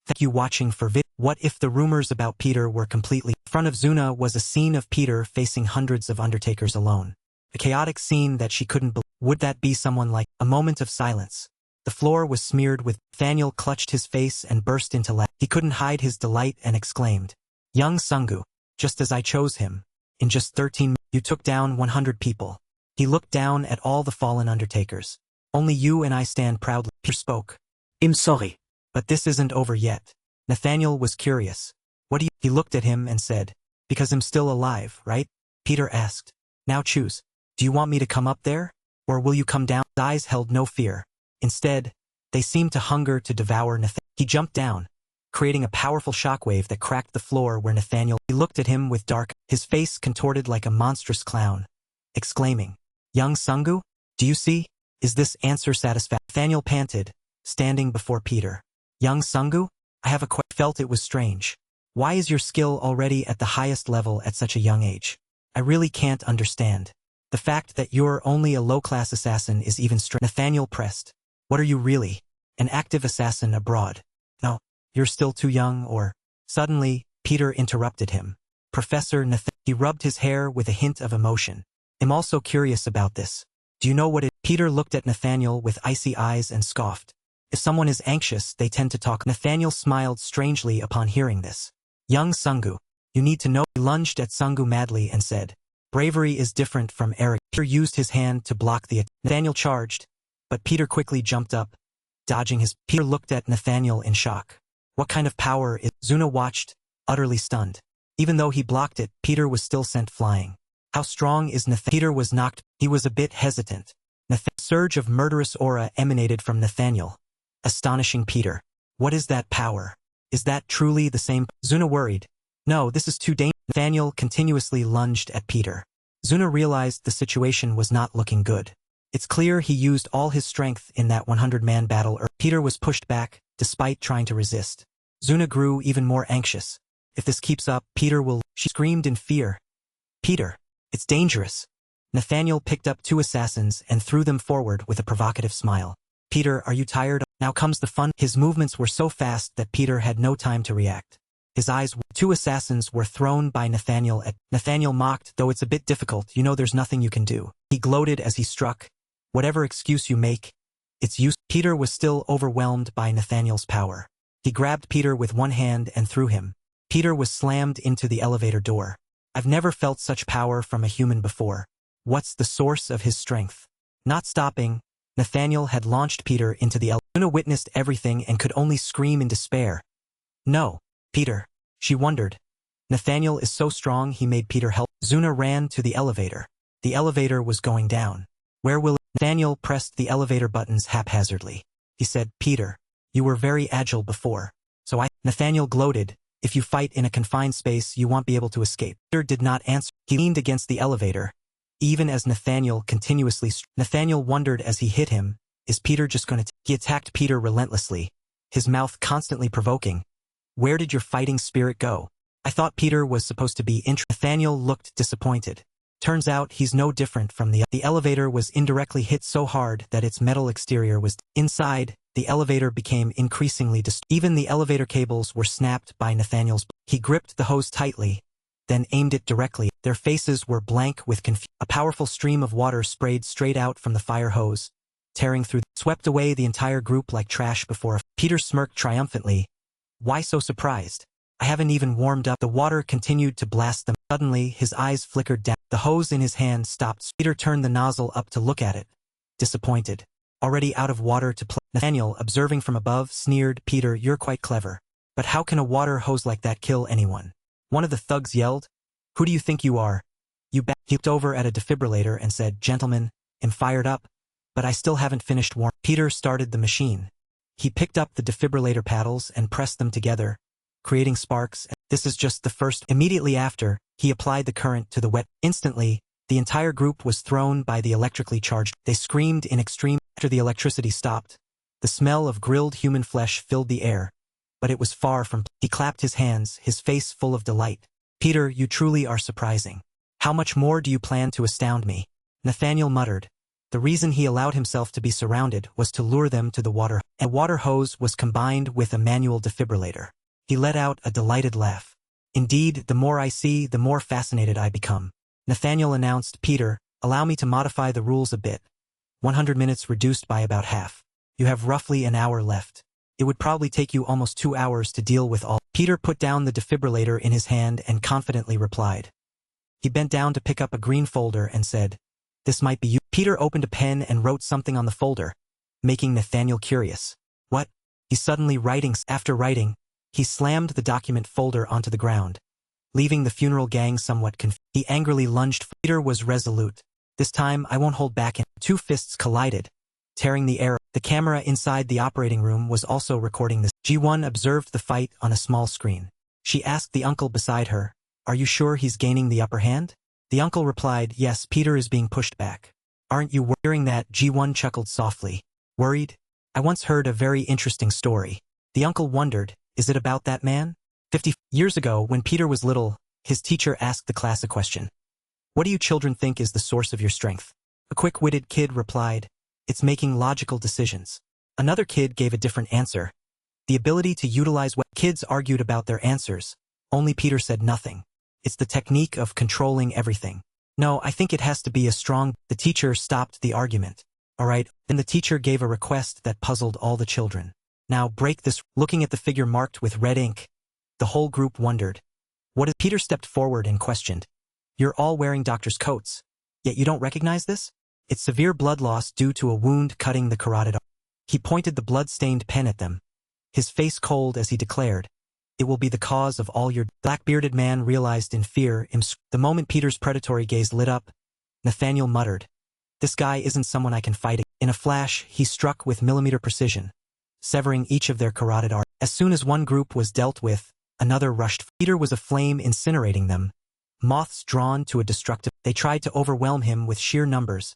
thank you watching for vid. What if the rumors about Peter were completely. In front of Zuna was a scene of Peter facing hundreds of Undertakers alone. A chaotic scene that she couldn't believe. Would that be someone like. A moment of silence. The floor was smeared with. Nathaniel clutched his face and burst into laughter. He couldn't hide his delight and exclaimed, "Young Sungu, just as I chose him. In just 13 minutes, you took down 100 people." He looked down at all the fallen Undertakers. "Only you and I stand proudly." Peter spoke. "I'm sorry. But this isn't over yet." Nathaniel was curious. "What do you?" He looked at him and said, "Because I'm still alive, right?" Peter asked. "Now choose. Do you want me to come up there? Or will you come down?" His eyes held no fear. Instead, they seemed to hunger to devour Nathaniel. He jumped down, creating a powerful shockwave that cracked the floor where Nathaniel. He looked at him with dark, his face contorted like a monstrous clown, exclaiming, "Young Sungu, do you see? Is this answer satisfactory?" Nathaniel panted, standing before Peter. "Young Sungu, I have a question." Felt it was strange. "Why is your skill already at the highest level at such a young age? I really can't understand. The fact that you're only a low-class assassin is even strange." Nathaniel pressed. "What are you really? An active assassin abroad? No, you're still too young or..." Suddenly, Peter interrupted him. "Professor Nathaniel." He rubbed his hair with a hint of emotion. "I'm also curious about this. Do you know what it..." Peter looked at Nathaniel with icy eyes and scoffed. "If someone is anxious, they tend to talk." Nathaniel smiled strangely upon hearing this. "Young Sungu, you need to know." He lunged at Sungu madly and said, Bravery is different from arrogance. Peter used his hand to block the attack. Nathaniel charged, but Peter quickly jumped up, dodging his. Peter looked at Nathaniel in shock. What kind of power is... Zuna watched, utterly stunned. Even though he blocked it, Peter was still sent flying. How strong is Nathaniel? Peter was knocked. He was a bit hesitant. A surge of murderous aura emanated from Nathaniel, astonishing Peter. What is that power? Is that truly the same? Zuna worried. No, this is too dangerous. Nathaniel continuously lunged at Peter. Zuna realized the situation was not looking good. It's clear he used all his strength in that 100-man battle. Peter was pushed back, despite trying to resist. Zuna grew even more anxious. If this keeps up, Peter will... She screamed in fear. Peter, it's dangerous. Nathaniel picked up 2 assassins and threw them forward with a provocative smile. Peter, are you tired? Now comes the fun. His movements were so fast that Peter had no time to react. His eyes... 2 assassins were thrown by Nathaniel at... Nathaniel mocked, though it's a bit difficult, you know there's nothing you can do. He gloated as he struck. Whatever excuse you make, it's use. Peter was still overwhelmed by Nathaniel's power. He grabbed Peter with one hand and threw him. Peter was slammed into the elevator door. I've never felt such power from a human before. What's the source of his strength? Not stopping, Nathaniel had launched Peter into the elevator. Zuna witnessed everything and could only scream in despair. No, Peter, she wondered. Nathaniel is so strong he made Peter help. Zuna ran to the elevator. The elevator was going down. Where will it? Nathaniel pressed the elevator buttons haphazardly. He said, Peter, you were very agile before. So Nathaniel gloated, if you fight in a confined space you won't be able to escape. Peter did not answer. He leaned against the elevator. Even as Nathaniel continuously Nathaniel wondered as he hit him, is Peter just going to... He attacked Peter relentlessly, his mouth constantly provoking. Where did your fighting spirit go? I thought Peter was supposed to be Nathaniel looked disappointed. Turns out he's no different from the elevator was indirectly hit so hard that its metal exterior was... Inside, the elevator became increasingly Even the elevator cables were snapped by Nathaniel's... He gripped the hose tightly, then aimed it directly. Their faces were blank with confusion. A powerful stream of water sprayed straight out from the fire hose, tearing through... Swept away the entire group like trash before Peter smirked triumphantly. Why so surprised? I haven't even warmed up. The water continued to blast them. Suddenly, his eyes flickered down. The hose in his hand stopped. Peter turned the nozzle up to look at it, disappointed. Already out of water to play. Nathaniel, observing from above, sneered, Peter, you're quite clever. But how can a water hose like that kill anyone? One of the thugs yelled. Who do you think you are? You bet. He looked over at a defibrillator and said, Gentlemen, I'm fired up, but I still haven't finished warm. Peter started the machine. He picked up the defibrillator paddles and pressed them together, creating sparks. This is just the first. Immediately after, he applied the current to the wet. Instantly, the entire group was thrown by the electrically charged. They screamed in extreme. After the electricity stopped, the smell of grilled human flesh filled the air, but it was far from... He clapped his hands, his face full of delight. Peter, you truly are surprising. How much more do you plan to astound me? Nathaniel muttered. The reason he allowed himself to be surrounded was to lure them to the water. A water hose was combined with a manual defibrillator. He let out a delighted laugh. Indeed, the more I see, the more fascinated I become. Nathaniel announced, Peter, allow me to modify the rules a bit. 100 minutes reduced by about half. You have roughly an hour left. It would probably take you almost 2 hours to deal with all. Peter put down the defibrillator in his hand and confidently replied. He bent down to pick up a green folder and said, This might be you. Peter opened a pen and wrote something on the folder, making Nathaniel curious. What? He's suddenly writing. After writing, he slammed the document folder onto the ground, leaving the funeral gang somewhat confused. He angrily lunged. Peter was resolute. This time I won't hold back. 2 fists collided, tearing the air. The camera inside the operating room was also recording this. Ji-won observed the fight on a small screen. She asked the uncle beside her, Are you sure he's gaining the upper hand? The uncle replied, Yes, Peter is being pushed back. Aren't you worried? Hearing that, Ji-won chuckled softly. Worried? I once heard a very interesting story. The uncle wondered, is it about that man? 50 years ago, when Peter was little, his teacher asked the class a question. What do you children think is the source of your strength? A quick-witted kid replied, It's making logical decisions. Another kid gave a different answer. The ability to utilize what kids argued about their answers. Only Peter said nothing. It's the technique of controlling everything. No, I think it has to be a strong... The teacher stopped the argument. All right, then the teacher gave a request that puzzled all the children. Now break this. Looking at the figure marked with red ink, the whole group wondered. What is... Peter stepped forward and questioned. You're all wearing doctor's coats. Yet you don't recognize this? It's severe blood loss due to a wound cutting the carotid artery. He pointed the blood-stained pen at them, his face cold as he declared, "It will be the cause of all your—" Black-bearded man realized in fear. The moment Peter's predatory gaze lit up, Nathaniel muttered, "This guy isn't someone I can fight." In a flash, he struck with millimeter precision, severing each of their carotid arteries. As soon as one group was dealt with, another rushed. Peter was aflame, incinerating them, moths drawn to a destructive. They tried to overwhelm him with sheer numbers,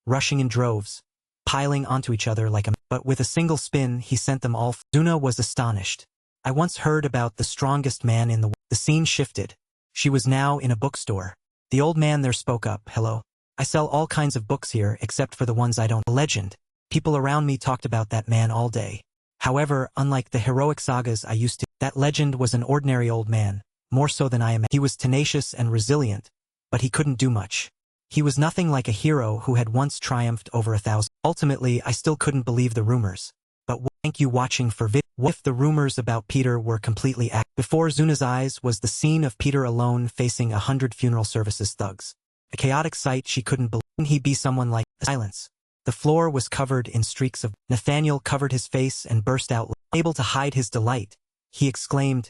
rushing in droves, piling onto each other like a... But with a single spin, he sent them all. Zuna was astonished. I once heard about the strongest man in the world. The scene shifted. She was now in a bookstore. The old man there spoke up. "Hello. I sell all kinds of books here except for the ones I don't." A legend. People around me talked about that man all day. However, unlike the heroic sagas I used to, that legend was an ordinary old man, more so than I am. He was tenacious and resilient, but he couldn't do much. He was nothing like a hero who had once triumphed over 1,000. Ultimately, I still couldn't believe the rumors. But thank you watching for vid. What if the rumors about Peter were completely Before Zuna's eyes was the scene of Peter alone facing 100 funeral services thugs. A chaotic sight she couldn't believe. Couldn't he be someone like... Silence. The floor was covered in streaks of... Nathaniel covered his face and burst out, able to hide his delight. He exclaimed,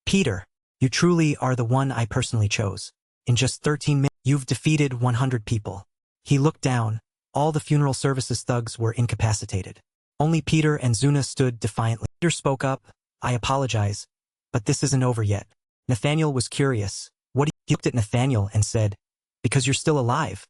"Peter, you truly are the one I personally chose. In just 13 minutes, you've defeated 100 people." He looked down. All the funeral services thugs were incapacitated. Only Peter and Zuna stood defiantly. Peter spoke up, "I apologize, but this isn't over yet." Nathaniel was curious. He looked at Nathaniel and said, "Because you're still alive,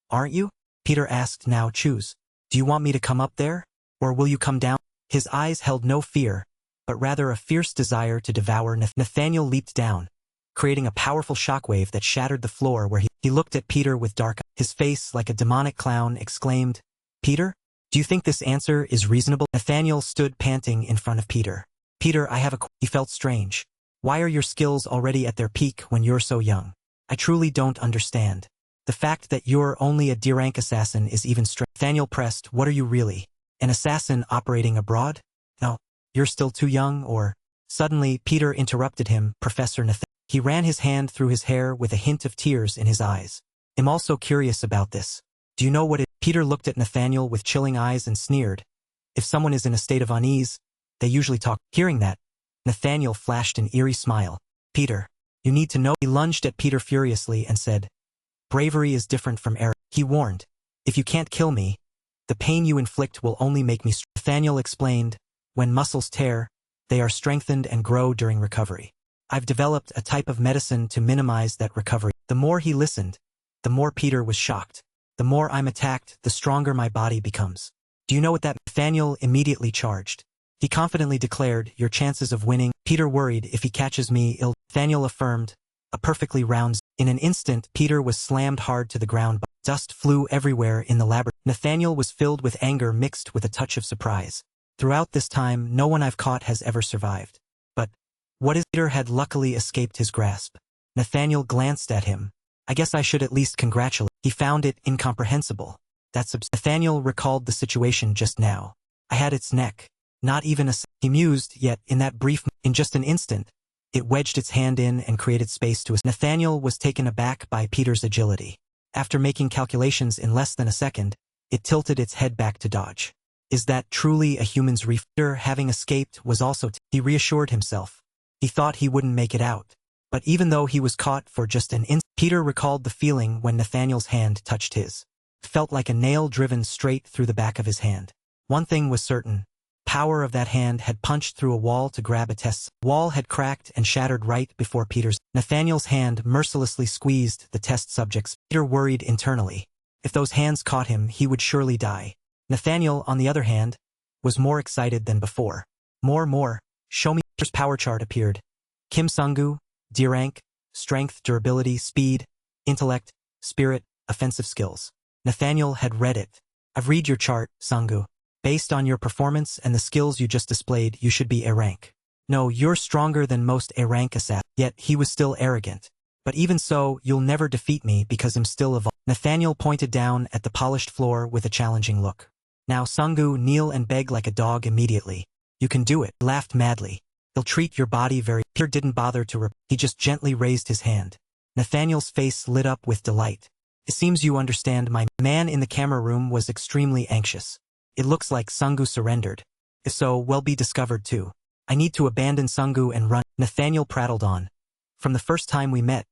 aren't you?" Peter asked, "Now choose. Do you want me to come up there, or will you come down?" His eyes held no fear, but rather a fierce desire to devour. Nathaniel leaped down, creating a powerful shockwave that shattered the floor where he looked at Peter with dark eyes. His face, like a demonic clown, exclaimed, "Peter, do you think this answer is reasonable?" Nathaniel stood panting in front of Peter. "Peter, I have a..." He felt strange. "Why are your skills already at their peak when you're so young? I truly don't understand. The fact that you're only a D-rank assassin is even strange." Nathaniel pressed, "What are you really? An assassin operating abroad? No, you're still too young, or..." Suddenly, Peter interrupted him, "Professor Nathaniel." He ran his hand through his hair with a hint of tears in his eyes. "I'm also curious about this. Do you know what it..." Peter looked at Nathaniel with chilling eyes and sneered. "If someone is in a state of unease, they usually talk." Hearing that, Nathaniel flashed an eerie smile. "Peter, you need to know." He lunged at Peter furiously and said, "Bravery is different from arrogance." He warned, "If you can't kill me, the pain you inflict will only make me strong." Nathaniel explained, "When muscles tear, they are strengthened and grow during recovery. I've developed a type of medicine to minimize that recovery." The more he listened, the more Peter was shocked. "The more I'm attacked, the stronger my body becomes. Do you know what that..." Nathaniel immediately charged. He confidently declared, "Your chances of winning..." Peter worried, "If he catches me, he'll..." Nathaniel affirmed, "A perfectly round..." In an instant, Peter was slammed hard to the ground. Dust flew everywhere in the laboratory. Nathaniel was filled with anger mixed with a touch of surprise. "Throughout this time, no one I've caught has ever survived. But what is..." Peter had luckily escaped his grasp. Nathaniel glanced at him. "I guess I should at least congratulate." He found it incomprehensible. Nathaniel recalled the situation just now. "I had its neck. Not even a..." He mused, yet in that brief... In just an instant, it wedged its hand in and created space to... Nathaniel was taken aback by Peter's agility. After making calculations in less than a second, it tilted its head back to dodge. Is that truly a human's reflex? Peter, having escaped, was also... He reassured himself. He thought he wouldn't make it out. But even though he was caught for just an instant, Peter recalled the feeling when Nathaniel's hand touched his. It felt like a nail driven straight through the back of his hand. One thing was certain. Power of that hand had punched through a wall to grab a test. Wall had cracked and shattered right before Peter's. Nathaniel's hand mercilessly squeezed the test subjects. Peter worried internally. If those hands caught him, he would surely die. Nathaniel, on the other hand, was more excited than before. More. Show me. Peter's power chart appeared. Kim Sung-gu, D-rank, strength, durability, speed, intellect, spirit, offensive skills. Nathaniel had read it. I've read your chart, Sung-gu. Based on your performance and the skills you just displayed, you should be A-rank. No, you're stronger than most A-rank assassins. Yet he was still arrogant. But even so, you'll never defeat me because I'm still evolved. Nathaniel pointed down at the polished floor with a challenging look. Now Sung-gu, kneel and beg like a dog immediately. You can do it. He laughed madly. They'll treat your body very... Peter didn't bother to he just gently raised his hand. Nathaniel's face lit up with delight. It seems you understand. My man in the camera room was extremely anxious. It looks like Sungu surrendered. If so, we'll be discovered too. I need to abandon Sungu and run. Nathaniel prattled on. From the first time we met,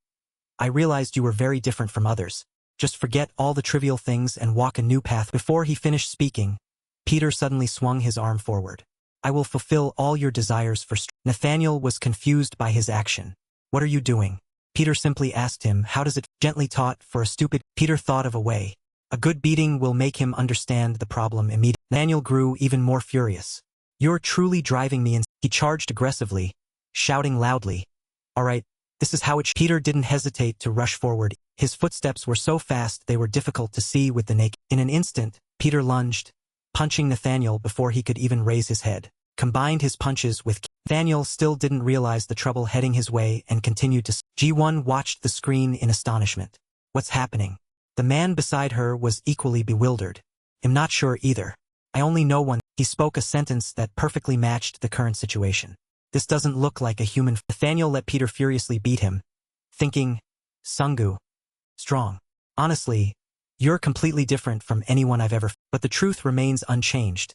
I realized you were very different from others. Just forget all the trivial things and walk a new path. Before he finished speaking, Peter suddenly swung his arm forward. I will fulfill all your desires for strength. Nathaniel was confused by his action. What are you doing? Peter simply asked him. How does it gently taught for a stupid? Peter thought of a way. A good beating will make him understand the problem immediately. Nathaniel grew even more furious. You're truly driving me insane. He charged aggressively, shouting loudly. All right, this is how it. Peter didn't hesitate to rush forward. His footsteps were so fast they were difficult to see with the naked. In an instant, Peter lunged, punching Nathaniel before he could even raise his head. Combined his punches with. Nathaniel still didn't realize the trouble heading his way and continued to. Ji-won watched the screen in astonishment. What's happening? The man beside her was equally bewildered. I'm not sure either. I only know one. He spoke a sentence that perfectly matched the current situation. This doesn't look like a human. Nathaniel let Peter furiously beat him, thinking, Sungu, strong. Honestly, you're completely different from anyone I've ever. But the truth remains unchanged.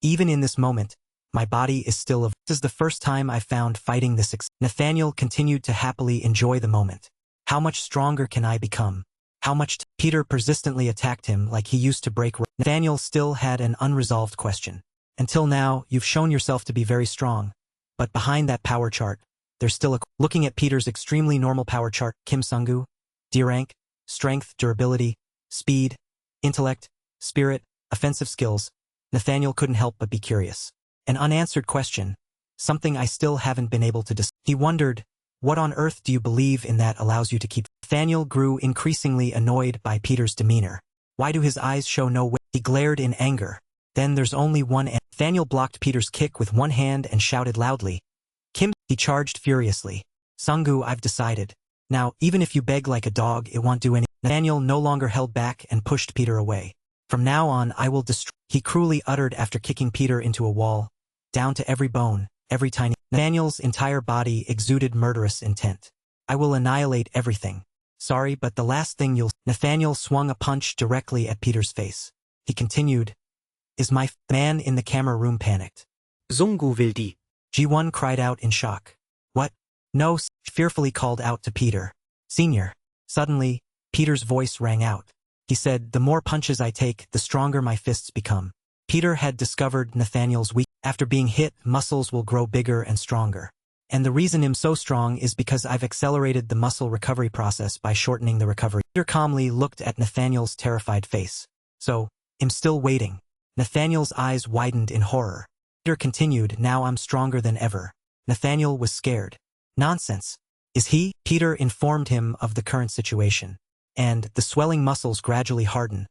Even in this moment, my body is still of. This is the first time I found fighting this. Nathaniel continued to happily enjoy the moment. How much stronger can I become? How much? Peter persistently attacked him like he used to break. Nathaniel still had an unresolved question. Until now, you've shown yourself to be very strong. But behind that power chart, there's still a. Looking at Peter's extremely normal power chart, Kim Sungu, D rank, strength, durability, speed, intellect, spirit, offensive skills, Nathaniel couldn't help but be curious. An unanswered question, something I still haven't been able to He wondered, what on earth do you believe in that allows you to keep? Nathaniel grew increasingly annoyed by Peter's demeanor. Why do his eyes show no way? He glared in anger. Then there's only one. Nathaniel blocked Peter's kick with one hand and shouted loudly. Kim, he charged furiously. Sungu, I've decided. Now, even if you beg like a dog, it won't do any. Nathaniel no longer held back and pushed Peter away. From now on, I will destroy. He cruelly uttered after kicking Peter into a wall, down to every bone, every tiny. Nathaniel's entire body exuded murderous intent. I will annihilate everything. Sorry, but the last thing you'll. Nathaniel swung a punch directly at Peter's face. He continued. Is my man in the camera room panicked? Sungu will die. Ji-won cried out in shock. What? No, fearfully called out to Peter. Senior. Suddenly, Peter's voice rang out. He said, the more punches I take, the stronger my fists become. Peter had discovered Nathaniel's weakness. After being hit, muscles will grow bigger and stronger. And the reason I'm so strong is because I've accelerated the muscle recovery process by shortening the recovery. Peter calmly looked at Nathaniel's terrified face. So, I'm still waiting. Nathaniel's eyes widened in horror. Peter continued, now I'm stronger than ever. Nathaniel was scared. Nonsense. Is he? Peter informed him of the current situation. And the swelling muscles gradually harden,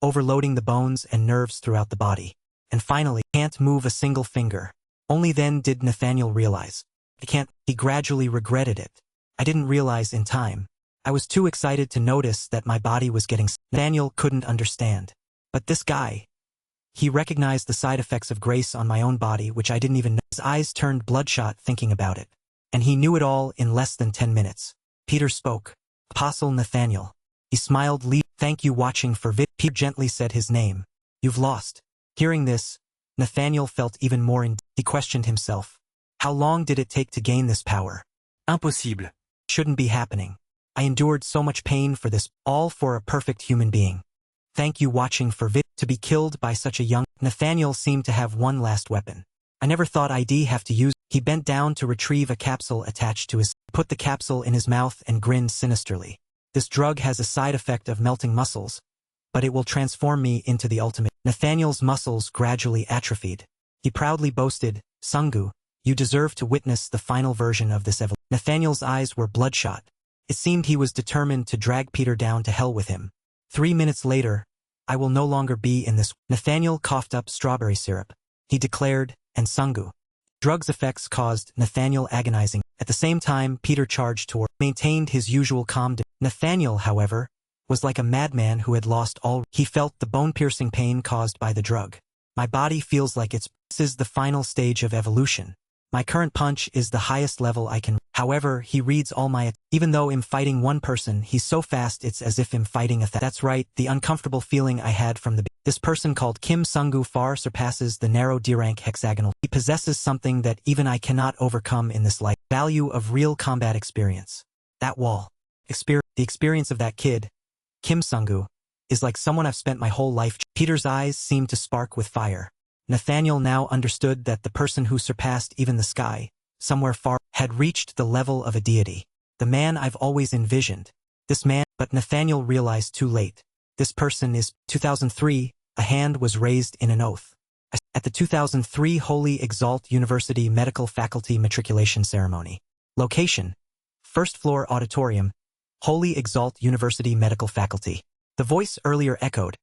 overloading the bones and nerves throughout the body. And finally, can't move a single finger. Only then did Nathaniel realize. I can't. He gradually regretted it. I didn't realize in time. I was too excited to notice that my body was getting. Nathaniel couldn't understand. But this guy. He recognized the side effects of grace on my own body, which I didn't even know. His eyes turned bloodshot thinking about it. And he knew it all in less than 10 minutes. Peter spoke. Apostle Nathaniel. He smiled. Thank you watching for vid. Peter gently said his name. You've lost. Hearing this, Nathaniel felt even more he questioned himself. How long did it take to gain this power? Impossible. Shouldn't be happening. I endured so much pain for this, all for a perfect human being. Thank you watching for vid. To be killed by such a young. Nathaniel seemed to have one last weapon. I never thought I'd have to use. He bent down to retrieve a capsule attached to his. Put the capsule in his mouth and grinned sinisterly. This drug has a side effect of melting muscles, but it will transform me into the ultimate. Nathaniel's muscles gradually atrophied. He proudly boasted, Sungu, you deserve to witness the final version of this evolution. Nathaniel's eyes were bloodshot. It seemed he was determined to drag Peter down to hell with him. 3 minutes later, I will no longer be in this. Nathaniel coughed up strawberry syrup. He declared, and Sungu. Drug's effects caused Nathaniel agonizing. At the same time, Peter charged toward, maintained his usual calm. Nathaniel, however, was like a madman who had lost all. He felt the bone-piercing pain caused by the drug. My body feels like this is the final stage of evolution. My current punch is the highest level I can. However, he reads all my. Even though I'm fighting one person, he's so fast it's as if I'm fighting a. That's right, the uncomfortable feeling I had from the. This person called Kim Sung-gu far surpasses the narrow D-rank hexagonal. He possesses something that even I cannot overcome in this life. Value of real combat experience. That wall. The experience of that kid, Kim Sung-gu, is like someone I've spent my whole life. Peter's eyes seemed to spark with fire. Nathaniel now understood that the person who surpassed even the sky, somewhere far, had reached the level of a deity. The man I've always envisioned. This man, but Nathaniel realized too late. This person is. 2003, a hand was raised in an oath. At the 2003 Holy Exalt University Medical Faculty Matriculation Ceremony. Location: first floor auditorium, Holy Exalt University Medical Faculty. The voice earlier echoed.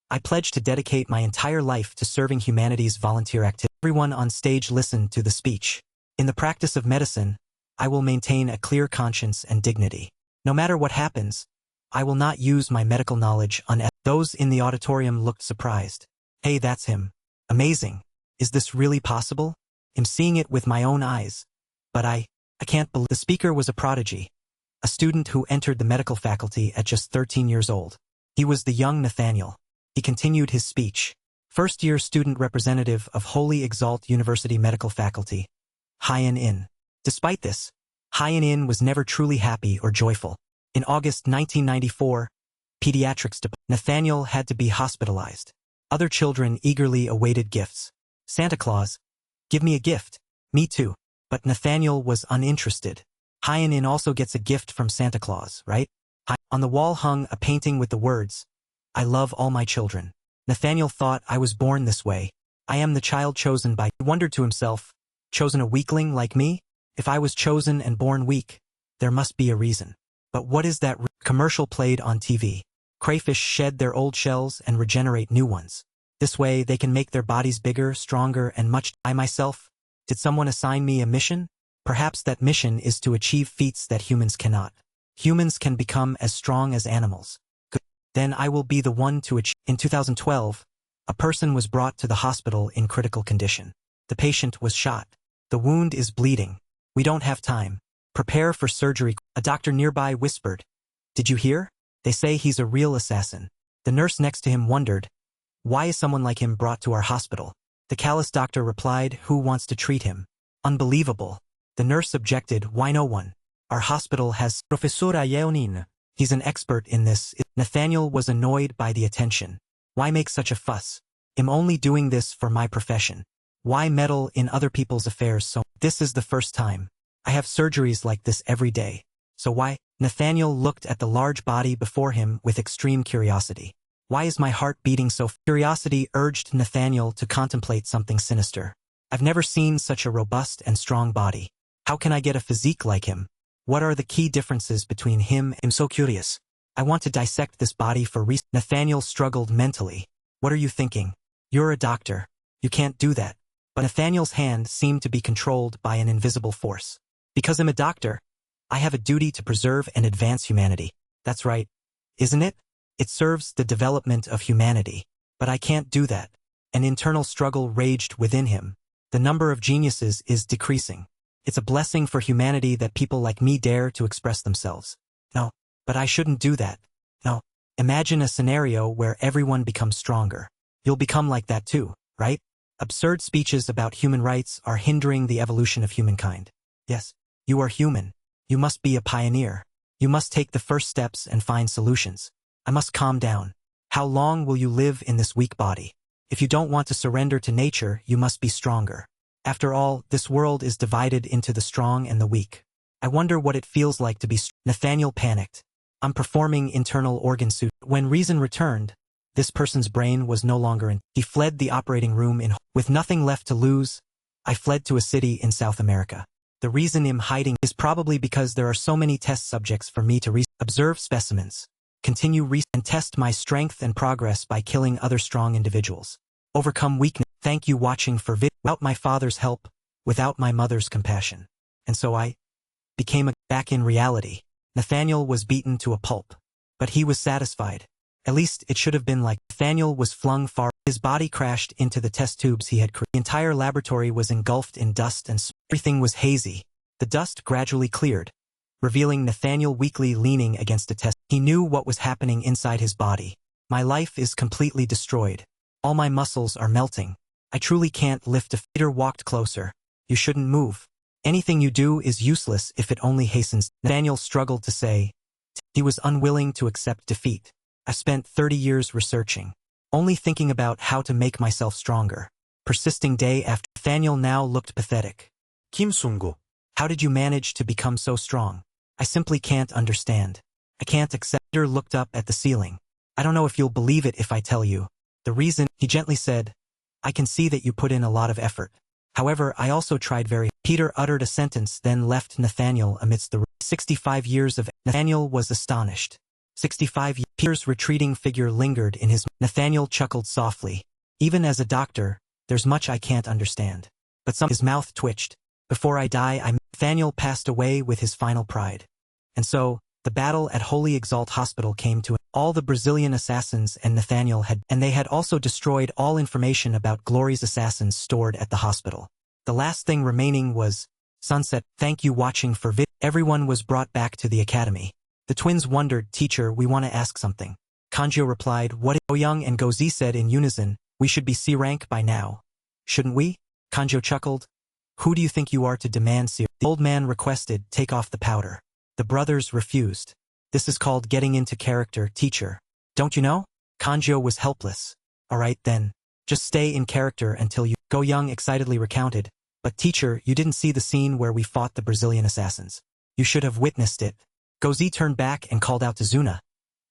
I pledge to dedicate my entire life to serving humanity's volunteer activity. Everyone on stage listened to the speech. In the practice of medicine, I will maintain a clear conscience and dignity. No matter what happens, I will not use my medical knowledge on. Those in the auditorium looked surprised. Hey, that's him. Amazing. Is this really possible? I'm seeing it with my own eyes. But I can't believe. The speaker was a prodigy. A student who entered the medical faculty at just 13 years old. He was the young Nathaniel. He continued his speech. First-year student representative of Holy Exalt University Medical Faculty, Hyen In. Despite this, Hyen In was never truly happy or joyful. In August 1994, pediatrics department, Nathaniel had to be hospitalized. Other children eagerly awaited gifts. Santa Claus, give me a gift. Me too. But Nathaniel was uninterested. Hyen In also gets a gift from Santa Claus, right? On the wall hung a painting with the words, I love all my children. Nathaniel thought, I was born this way. I am the child chosen by. He wondered to himself, chosen a weakling like me? If I was chosen and born weak, there must be a reason. But what is that? Commercial played on TV. Crayfish shed their old shells and regenerate new ones. This way they can make their bodies bigger, stronger, and much. I myself, did someone assign me a mission? Perhaps that mission is to achieve feats that humans cannot. Humans can become as strong as animals. Good. Then I will be the one to achieve. In 2012, a person was brought to the hospital in critical condition. The patient was shot. The wound is bleeding. We don't have time. Prepare for surgery. A doctor nearby whispered, did you hear? They say he's a real assassin. The nurse next to him wondered, why is someone like him brought to our hospital? The callous doctor replied, who wants to treat him? Unbelievable. The nurse objected, why no one? Our hospital has Professora Yeonin. He's an expert in this. Nathaniel was annoyed by the attention. Why make such a fuss? I'm only doing this for my profession. Why meddle in other people's affairs so? This is the first time. I have surgeries like this every day. So why? Nathaniel looked at the large body before him with extreme curiosity. Why is my heart beating so? Curiosity urged Nathaniel to contemplate something sinister. I've never seen such a robust and strong body. How can I get a physique like him? What are the key differences between him? I'm so curious. I want to dissect this body for research. Nathaniel struggled mentally. What are you thinking? You're a doctor. You can't do that. But Nathaniel's hand seemed to be controlled by an invisible force. Because I'm a doctor, I have a duty to preserve and advance humanity. That's right, isn't it? It serves the development of humanity. But I can't do that. An internal struggle raged within him. The number of geniuses is decreasing. It's a blessing for humanity that people like me dare to express themselves. No, but I shouldn't do that. No, imagine a scenario where everyone becomes stronger. You'll become like that too, right? Absurd speeches about human rights are hindering the evolution of humankind. Yes, you are human. You must be a pioneer. You must take the first steps and find solutions. I must calm down. How long will you live in this weak body? If you don't want to surrender to nature, you must be stronger. After all, this world is divided into the strong and the weak. I wonder what it feels like to be strong. Nathaniel panicked. I'm performing internal organ suit. When reason returned, this person's brain was no longer in. He fled the operating room with nothing left to lose. I fled to a city in South America. The reason I'm hiding is probably because there are so many test subjects for me to observe specimens, continue and test my strength and progress by killing other strong individuals. Overcome weakness. Thank you watching for without my father's help, without my mother's compassion. And so I became back in reality. Nathaniel was beaten to a pulp. But he was satisfied. At least it should have been like Nathaniel was flung far. His body crashed into the test tubes he had created. The entire laboratory was engulfed in dust and everything was hazy. The dust gradually cleared, revealing Nathaniel weakly leaning against a test. He knew what was happening inside his body. My life is completely destroyed. All my muscles are melting. I truly can't lift a. Peter walked closer. You shouldn't move. Anything you do is useless if it only hastens. Nathaniel struggled to say. He was unwilling to accept defeat. I spent 30 years researching, only thinking about how to make myself stronger, persisting day after. Nathaniel now looked pathetic. Kim Sungo. How did you manage to become so strong? I simply can't understand. I can't accept. Peter looked up at the ceiling. I don't know if you'll believe it if I tell you. The reason, he gently said, I can see that you put in a lot of effort. However, I also tried very. Peter uttered a sentence, then left Nathaniel amidst the 65 years of. Nathaniel was astonished. 65 years. Peter's retreating figure lingered in his. Nathaniel chuckled softly. Even as a doctor, there's much I can't understand. But his mouth twitched. Before I die, Nathaniel passed away with his final pride. And so, the battle at Holy Exalt Hospital came to an. All the Brazilian assassins and Nathaniel and they had also destroyed all information about Glory's assassins stored at the hospital. The last thing remaining was sunset. Thank you watching for vid. Everyone was brought back to the academy. The twins wondered, teacher, we want to ask something. Kanjio replied, what? Go-young and Go-Z said in unison, we should be C rank by now. Shouldn't we? Kanjio chuckled. Who do you think you are to demand C? The old man requested, take off the powder. The brothers refused. This is called getting into character, teacher. Don't you know? Kanjio was helpless. Alright then. Just stay in character until you. Go-young excitedly recounted. But teacher, you didn't see the scene where we fought the Brazilian assassins. You should have witnessed it. Go-Z turned back and called out to Zuna.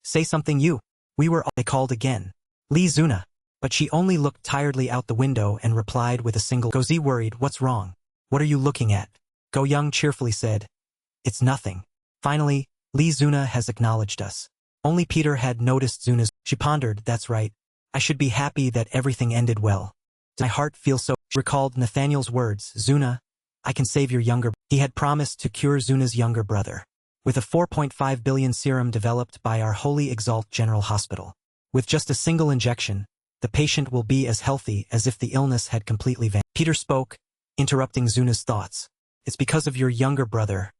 Say something you. We were all. They called again. Lee Zuna. But she only looked tiredly out the window and replied with a single. Go-Z worried, what's wrong? What are you looking at? Go-young cheerfully said. It's nothing. Finally, Lee Zuna has acknowledged us. Only Peter had noticed Zuna's. She pondered, that's right. I should be happy that everything ended well. My heart feels so. She recalled Nathaniel's words, Zuna, I can save your younger. He had promised to cure Zuna's younger brother. With a 4.5 billion serum developed by our Holy Exalt General Hospital. With just a single injection, the patient will be as healthy as if the illness had completely vanished. Peter spoke, interrupting Zuna's thoughts. It's because of your younger brother.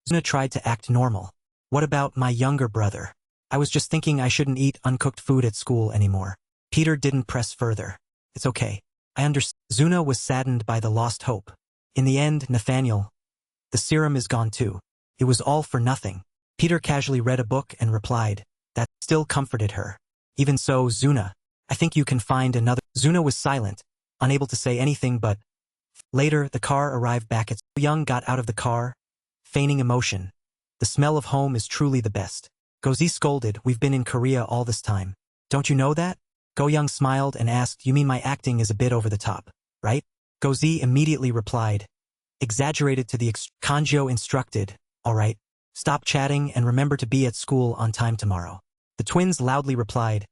Zuna tried to act normal. What about my younger brother? I was just thinking I shouldn't eat uncooked food at school anymore. Peter didn't press further. It's okay. I understand. Zuna was saddened by the lost hope. In the end, Nathaniel. The serum is gone too. It was all for nothing. Peter casually read a book and replied. That still comforted her. Even so, Zuna, I think you can find another. Zuna was silent, unable to say anything but. Later, the car arrived back at. Young got out of the car, feigning emotion. The smell of home is truly the best. Go-Z scolded, we've been in Korea all this time. Don't you know that? Go-young smiled and asked, you mean my acting is a bit over the top, right? Go-Z immediately replied. Exaggerated to the Kanjio instructed, alright, stop chatting and remember to be at school on time tomorrow. The twins loudly replied,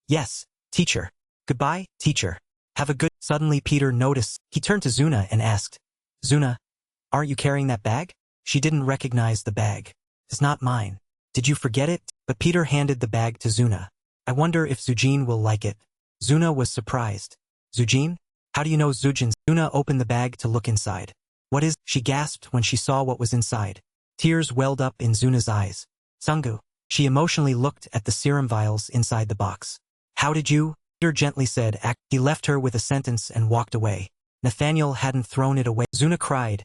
yes, teacher. Goodbye, teacher. Have a good. Suddenly Peter noticed. He turned to Zuna and asked, Zuna, aren't you carrying that bag? She didn't recognize the bag. It's not mine. Did you forget it? But Peter handed the bag to Zuna. I wonder if Zujin will like it. Zuna was surprised. Zujin? How do you know Zujin? Zuna opened the bag to look inside. What is? She gasped when she saw what was inside. Tears welled up in Zuna's eyes. Sungu. She emotionally looked at the serum vials inside the box. How did you? Peter gently said. He left her with a sentence and walked away. Nathaniel hadn't thrown it away. Zuna cried.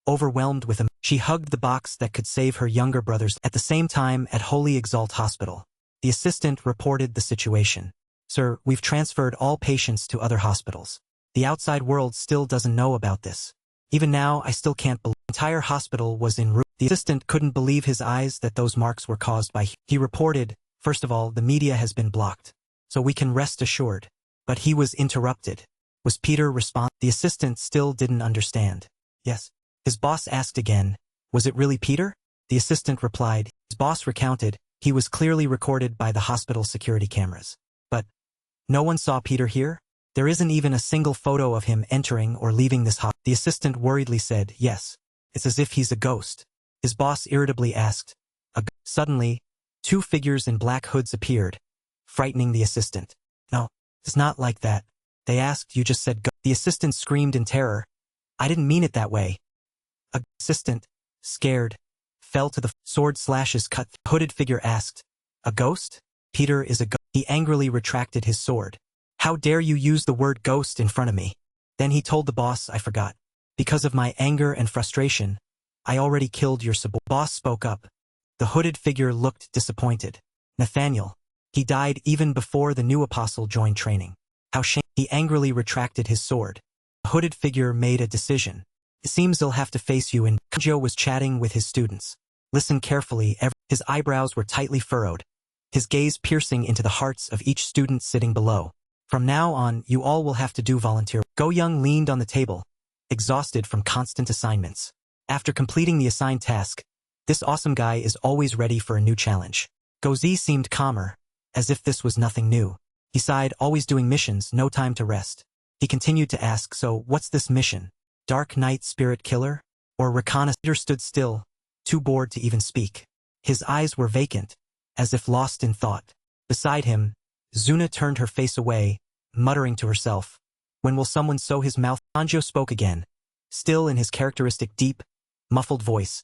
Overwhelmed with she hugged the box that could save her younger brothers. At the same time, at Holy Exalt Hospital, the assistant reported the situation. Sir, we've transferred all patients to other hospitals. The outside world still doesn't know about this. Even now, I still can't believe the entire hospital was in ruin. The assistant couldn't believe his eyes that those marks were caused by. He reported, first of all, the media has been blocked, so we can rest assured. But he was interrupted. Was Peter respond? The assistant still didn't understand. Yes. His boss asked again, was it really Peter? The assistant replied, his boss recounted, he was clearly recorded by the hospital security cameras. But no one saw Peter here? There isn't even a single photo of him entering or leaving this hospital. The assistant worriedly said, yes. It's as if he's a ghost. His boss irritably asked. Suddenly, two figures in black hoods appeared, frightening the assistant. No, it's not like that. They asked, you just said go. The assistant screamed in terror. I didn't mean it that way. A assistant, scared, fell to the sword slashes cut. Hooded figure asked, a ghost? Peter is a ghost. He angrily retracted his sword. How dare you use the word ghost in front of me? Then he told the boss, I forgot. Because of my anger and frustration, I already killed your subordinate. Boss spoke up. The hooded figure looked disappointed. Nathaniel. He died even before the new apostle joined training. How shame. He angrily retracted his sword. The hooded figure made a decision. It seems they'll have to face you in. Joe was chatting with his students. Listen carefully. His eyebrows were tightly furrowed, his gaze piercing into the hearts of each student sitting below. From now on, you all will have to do volunteer. Go Young leaned on the table, exhausted from constant assignments. After completing the assigned task, this awesome guy is always ready for a new challenge. Gozi seemed calmer, as if this was nothing new. He sighed, always doing missions, no time to rest. He continued to ask, so what's this mission? Dark Knight Spirit Killer? Or reconnaissance? Peter stood still, too bored to even speak. His eyes were vacant, as if lost in thought. Beside him, Zuna turned her face away, muttering to herself, when will someone sew his mouth? Anjo spoke again, still in his characteristic deep, muffled voice,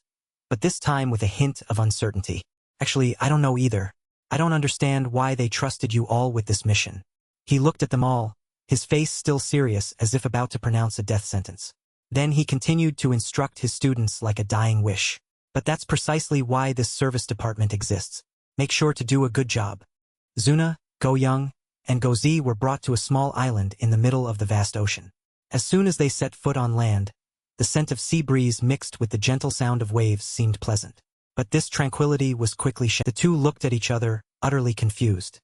but this time with a hint of uncertainty. Actually, I don't know either. I don't understand why they trusted you all with this mission. He looked at them all, his face still serious as if about to pronounce a death sentence. Then he continued to instruct his students like a dying wish. But that's precisely why this service department exists. Make sure to do a good job. Zuna, Go Young, and Gozi were brought to a small island in the middle of the vast ocean. As soon as they set foot on land, the scent of sea breeze mixed with the gentle sound of waves seemed pleasant. But this tranquility was quickly shattered. The two looked at each other, utterly confused.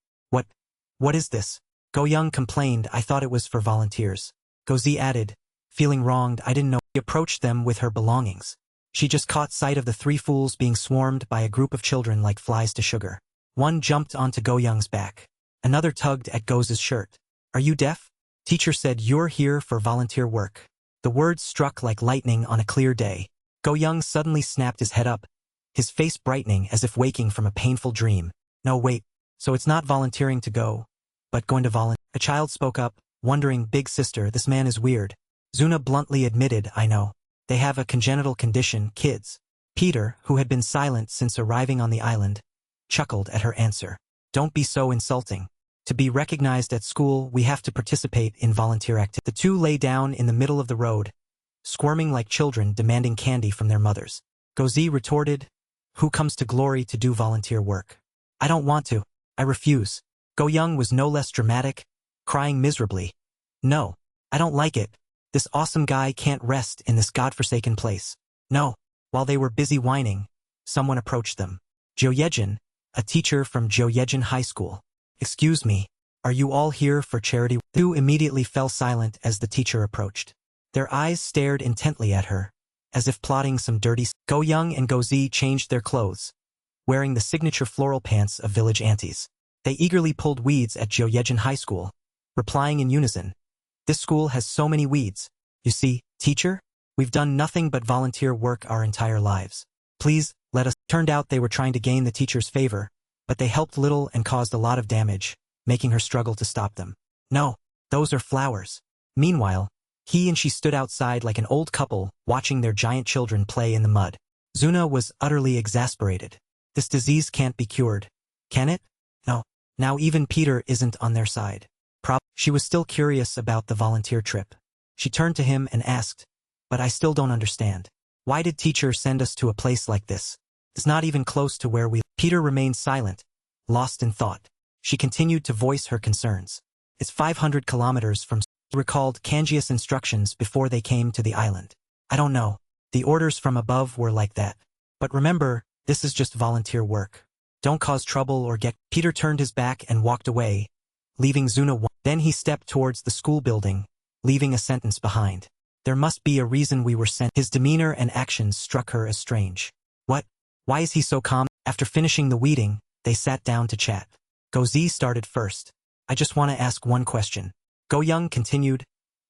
What is this? Go Young complained, I thought it was for volunteers. Gozi added, feeling wronged, I didn't know. She approached them with her belongings. She just caught sight of the three fools being swarmed by a group of children like flies to sugar. One jumped onto Go Young's back. Another tugged at Go's shirt. Are you deaf? Teacher said you're here for volunteer work. The words struck like lightning on a clear day. Go Young suddenly snapped his head up, his face brightening as if waking from a painful dream. No, wait, so it's not volunteering to go, but going to volunteer. A child spoke up, wondering, big sister, this man is weird. Zuna bluntly admitted, I know. They have a congenital condition, kids. Peter, who had been silent since arriving on the island, chuckled at her answer. Don't be so insulting. To be recognized at school, we have to participate in volunteer activity. The two lay down in the middle of the road, squirming like children demanding candy from their mothers. Gozi retorted, who comes to glory to do volunteer work? I don't want to. I refuse. Go Young was no less dramatic, crying miserably. No, I don't like it. This awesome guy can't rest in this godforsaken place. No. While they were busy whining, someone approached them. Joyejin, a teacher from Joyejin High School. Excuse me, are you all here for charity? The two immediately fell silent as the teacher approached. Their eyes stared intently at her, as if plotting some dirty. Go Young and Gozi changed their clothes, wearing the signature floral pants of village aunties. They eagerly pulled weeds at Joyejin High School, replying in unison. This school has so many weeds. You see, teacher, we've done nothing but volunteer work our entire lives. Please, let us. Turned out they were trying to gain the teacher's favor, but they helped little and caused a lot of damage, making her struggle to stop them. No, those are flowers. Meanwhile, he and she stood outside like an old couple, watching their giant children play in the mud. Zuna was utterly exasperated. This disease can't be cured. Can it? No. Now even Peter isn't on their side. She was still curious about the volunteer trip. She turned to him and asked, but I still don't understand. Why did teacher send us to a place like this? It's not even close to where we. Peter remained silent, lost in thought. She continued to voice her concerns. It's 500 kilometers from. He recalled Kanji's instructions before they came to the island. I don't know. The orders from above were like that. But remember, this is just volunteer work. Don't cause trouble or get. Peter turned his back and walked away, leaving Zuna. Then he stepped towards the school building, leaving a sentence behind. There must be a reason we were sent. His demeanor and actions struck her as strange. What? Why is he so calm? After finishing the weeding, they sat down to chat. Gozi started first. I just want to ask one question. Go Young continued.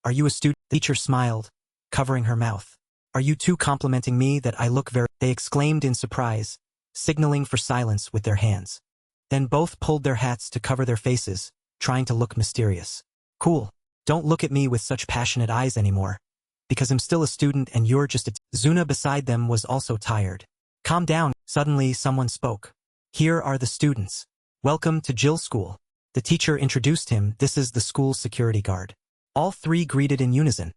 Are you a student? The teacher smiled, covering her mouth. Are you two complimenting me that I look very. They exclaimed in surprise, signaling for silence with their hands. Then both pulled their hats to cover their faces, trying to look mysterious. Cool. Don't look at me with such passionate eyes anymore. Because I'm still a student and you're just a Zuna beside them was also tired. Calm down. Suddenly someone spoke. Here are the students. Welcome to Jill School. The teacher introduced him. This is the school's security guard. All three greeted in unison.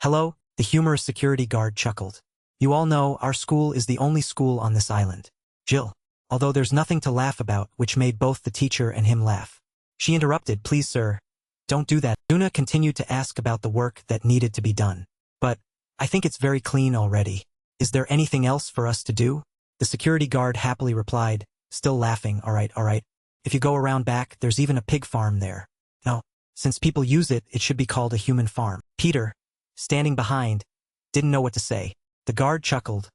Hello, the humorous security guard chuckled. You all know our school is the only school on this island. Jill. Although there's nothing to laugh about, which made both the teacher and him laugh. She interrupted, please sir. Don't do that. Zuna continued to ask about the work that needed to be done. But, I think it's very clean already. Is there anything else for us to do? The security guard happily replied, still laughing, alright. If you go around back, there's even a pig farm there. No, since people use it, it should be called a human farm. Peter, standing behind, didn't know what to say. The guard chuckled,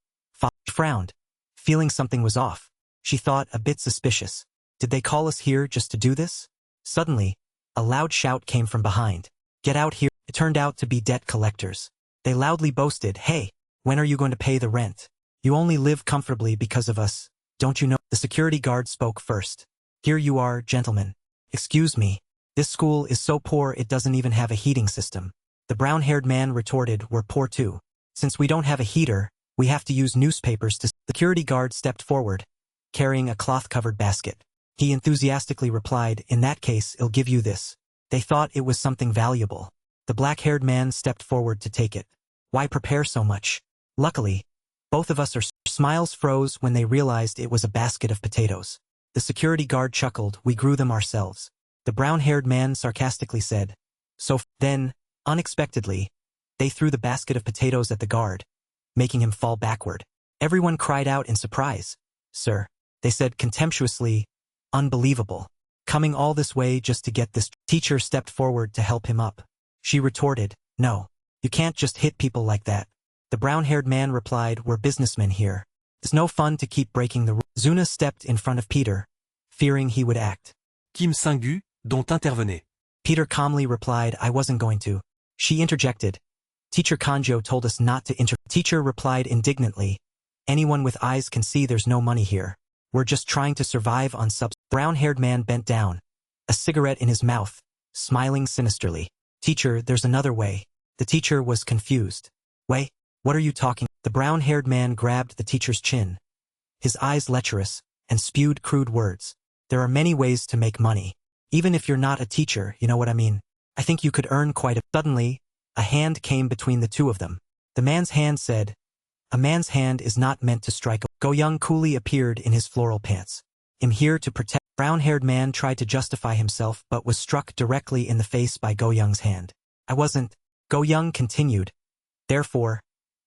frowned, feeling something was off. She thought a bit suspicious. Did they call us here just to do this? Suddenly, a loud shout came from behind. Get out here. It turned out to be debt collectors. They loudly boasted, hey, when are you going to pay the rent? You only live comfortably because of us, don't you know? The security guard spoke first. Here you are, gentlemen. Excuse me. This school is so poor it doesn't even have a heating system. The brown-haired man retorted, we're poor too. Since we don't have a heater, we have to use newspapers to... The security guard stepped forward, carrying a cloth-covered basket. He enthusiastically replied, in that case, I'll give you this. They thought it was something valuable. The black-haired man stepped forward to take it. Why prepare so much? Luckily, both of us are... Smiles froze when they realized it was a basket of potatoes. The security guard chuckled, we grew them ourselves. The brown-haired man sarcastically said. So then, unexpectedly, they threw the basket of potatoes at the guard, making him fall backward. Everyone cried out in surprise. Sir, they said contemptuously, unbelievable. Coming all this way just to get this... Teacher stepped forward to help him up. She retorted, no, you can't just hit people like that. The brown-haired man replied, we're businessmen here. It's no fun to keep breaking the rules. Zuna stepped in front of Peter, fearing he would act. Kim Singu, dont intervenez. Peter calmly replied, I wasn't going to. She interjected. Teacher Kanjo told us not to Teacher replied indignantly, anyone with eyes can see there's no money here. We're just trying to survive on subs. Brown-haired man bent down, a cigarette in his mouth, smiling sinisterly. Teacher, there's another way. The teacher was confused. Way? What are you talking? The brown-haired man grabbed the teacher's chin, his eyes lecherous, and spewed crude words. There are many ways to make money. Even if you're not a teacher, you know what I mean? I think you could earn quite a... Suddenly, a hand came between the two of them. The man's hand said, a man's hand is not meant to strike. Go Young coolly appeared in his floral pants. I'm here to protect... Brown-haired man tried to justify himself but was struck directly in the face by Go Young's hand. I wasn't... Go Young continued. Therefore,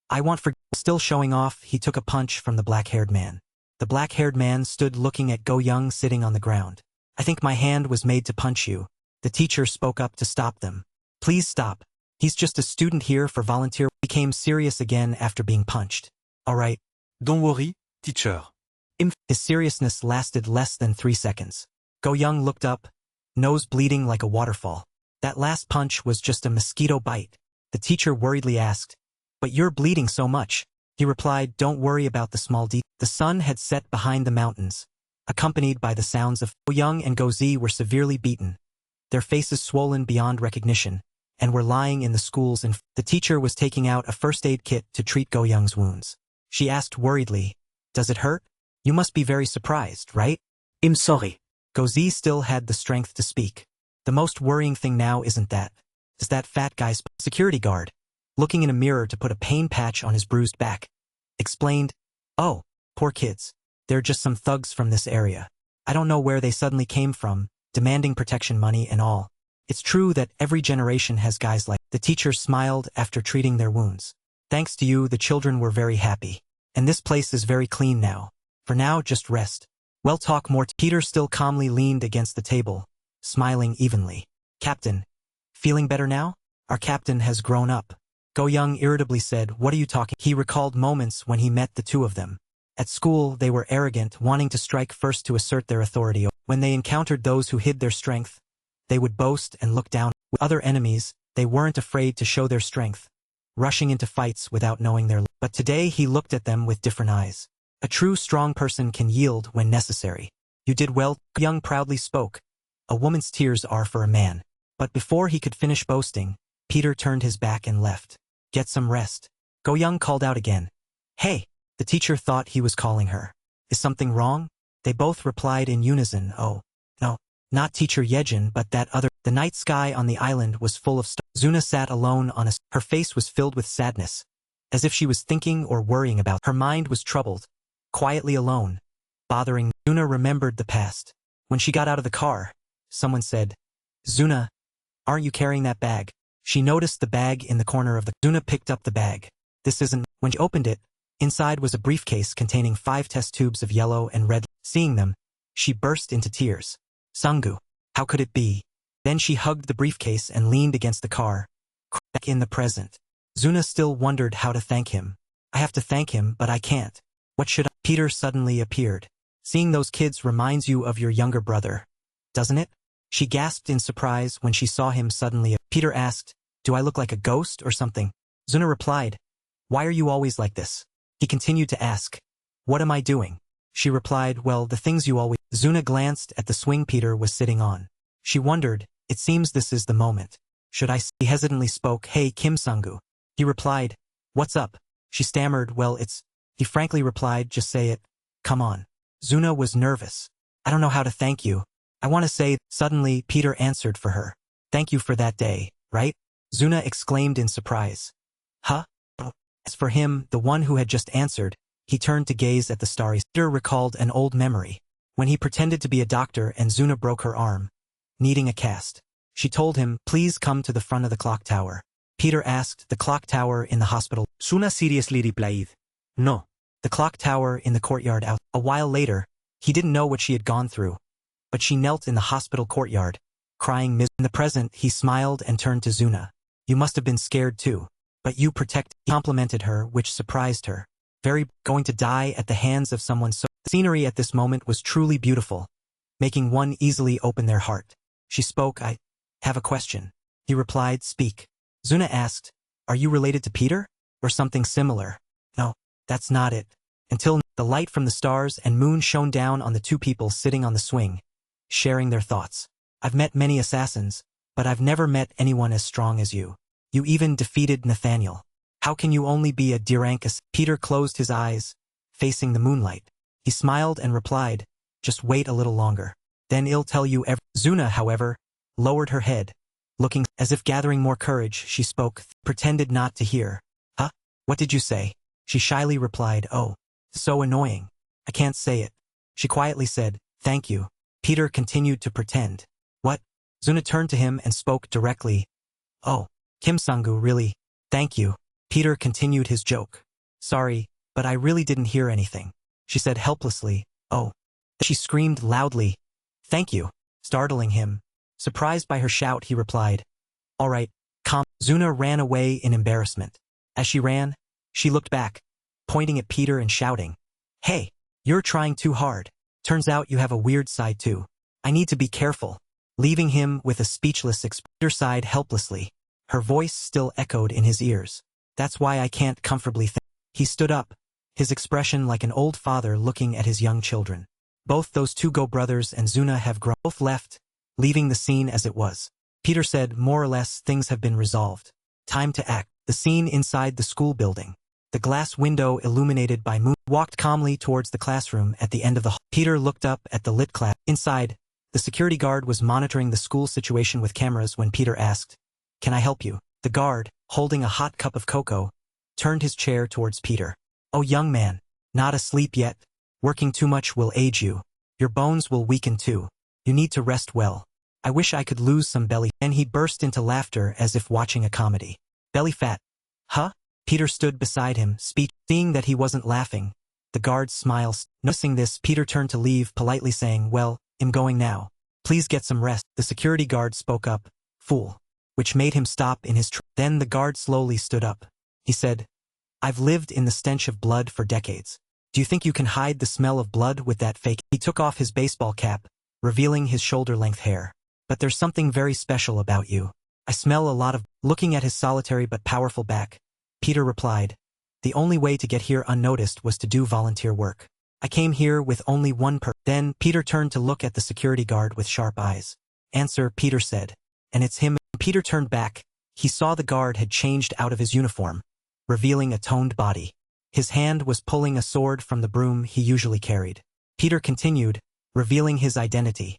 I want for... Still showing off, he took a punch from the black-haired man. The black-haired man stood looking at Go Young sitting on the ground. I think my hand was made to punch you. The teacher spoke up to stop them. Please stop. He's just a student here for volunteer. Became serious again after being punched. All right. Don't worry, teacher. His seriousness lasted less than 3 seconds. Go Young looked up, nose bleeding like a waterfall. That last punch was just a mosquito bite. The teacher worriedly asked, but you're bleeding so much. He replied, don't worry about the small details. The sun had set behind the mountains, accompanied by the sounds of... Go Young and Go Z were severely beaten, their faces swollen beyond recognition, and were lying in the schools. The teacher was taking out a first aid kit to treat Go Young's wounds. She asked worriedly, does it hurt? You must be very surprised, right? I'm sorry. Go Z still had the strength to speak. The most worrying thing now isn't that. Is that fat guy's security guard, looking in a mirror to put a pain patch on his bruised back, explained, oh, poor kids. They're just some thugs from this area. I don't know where they suddenly came from, demanding protection money and all. It's true that every generation has guys like... The teacher smiled after treating their wounds. Thanks to you, the children were very happy. And this place is very clean now. For now, just rest. We'll talk more. Peter still calmly leaned against the table, smiling evenly. Captain, feeling better now? Our captain has grown up. Go Young irritably said, what are you talking? He recalled moments when he met the two of them. At school, they were arrogant, wanting to strike first to assert their authority. When they encountered those who hid their strength, they would boast and look down. With other enemies, they weren't afraid to show their strength, rushing into fights without knowing their... But today he looked at them with different eyes. A true strong person can yield when necessary. You did well, Young proudly spoke. A woman's tears are for a man. But before he could finish boasting, Peter turned his back and left. Get some rest. Go Young called out again. Hey! The teacher thought he was calling her. Is something wrong? They both replied in unison, oh, no, not Teacher Yejin but that other. The night sky on the island was full of stars. Zuna sat alone on her face was filled with sadness, as if she was thinking or worrying about. Her mind was troubled, quietly alone, bothering. Zuna remembered the past. When she got out of the car, someone said, Zuna, aren't you carrying that bag? She noticed the bag in the corner of the. Zuna picked up the bag. This isn't. When she opened it, inside was a briefcase containing 5 test tubes of yellow and red. Seeing them, she burst into tears. Sangu, how could it be? Then she hugged the briefcase and leaned against the car. Back in the present. Zuna still wondered how to thank him. I have to thank him, but I can't. What should I? Peter suddenly appeared. Seeing those kids reminds you of your younger brother, doesn't it? She gasped in surprise when she saw him suddenly. Peter asked, do I look like a ghost or something? Zuna replied, why are you always like this? He continued to ask, what am I doing? She replied, well, the things you always. Zuna glanced at the swing Peter was sitting on. She wondered, it seems this is the moment. Should I? He hesitantly spoke, hey Kim Sangu. He replied, what's up? She stammered, well it's. He frankly replied, just say it. Come on. Zuna was nervous. I don't know how to thank you. I want to say. Suddenly Peter answered for her. Thank you for that day, right? Zuna exclaimed in surprise. Huh? As for him, the one who had just answered, he turned to gaze at the starry. Peter recalled an old memory. When he pretended to be a doctor and Zuna broke her arm, needing a cast. She told him, please come to the front of the clock tower. Peter asked, the clock tower in the hospital. Zuna seriously replied, no. The clock tower in the courtyard out. A while later, he didn't know what she had gone through, but she knelt in the hospital courtyard, crying. In the present, he smiled and turned to Zuna. You must have been scared too. But you protect. He complimented her, which surprised her. Very going to die at the hands of someone so. The scenery at this moment was truly beautiful, making one easily open their heart. She spoke, I have a question. He replied, speak. Zuna asked, are you related to Peter? Or something similar? No, that's not it. Until the light from the stars and moon shone down on the 2 people sitting on the swing, sharing their thoughts. I've met many assassins, but I've never met anyone as strong as you. You even defeated Nathaniel. How can you only be a Dirankus? Peter closed his eyes, facing the moonlight. He smiled and replied, just wait a little longer. Then I'll tell you everything. Zuna, however, lowered her head. Looking as if gathering more courage, she spoke, pretended not to hear. Huh? What did you say? She shyly replied, oh, so annoying. I can't say it. She quietly said, thank you. Peter continued to pretend. What? Zuna turned to him and spoke directly. Oh, Kim Sangu, really? Thank you. Peter continued his joke. Sorry, but I really didn't hear anything. She said helplessly, oh. She screamed loudly, thank you, startling him. Surprised by her shout, he replied, all right, calm. Zuna ran away in embarrassment. As she ran, she looked back, pointing at Peter and shouting, hey, you're trying too hard. Turns out you have a weird side too. I need to be careful. Leaving him with a speechless expression. Peter sighed helplessly. Her voice still echoed in his ears. That's why I can't comfortably think. He stood up, his expression like an old father looking at his young children. Both those 2 go-brothers and Zuna have grown. Both left, leaving the scene as it was. Peter said, more or less, things have been resolved. Time to act. The scene inside the school building. The glass window illuminated by moon walked calmly towards the classroom at the end of the hall. Peter looked up at the lit class. Inside, the security guard was monitoring the school situation with cameras when Peter asked, can I help you? The guard, holding a hot cup of cocoa, turned his chair towards Peter. Oh young man, not asleep yet? Working too much will age you. Your bones will weaken too. You need to rest well. I wish I could lose some belly. Then he burst into laughter as if watching a comedy. Belly fat. Huh? Peter stood beside him, seeing that he wasn't laughing. The guard's smile. Noticing this, Peter turned to leave, politely saying, well, I'm going now. Please get some rest. The security guard spoke up, fool, which made him stop in his Then the guard slowly stood up. He said, I've lived in the stench of blood for decades. Do you think you can hide the smell of blood with that fake? He took off his baseball cap, revealing his shoulder-length hair. But there's something very special about you. I smell a lot of. Looking at his solitary but powerful back, Peter replied, the only way to get here unnoticed was to do volunteer work. I came here with only one Then Peter turned to look at the security guard with sharp eyes. Answer, Peter said. And it's him. Peter turned back. He saw the guard had changed out of his uniform, revealing a toned body. His hand was pulling a sword from the broom he usually carried. Peter continued, revealing his identity.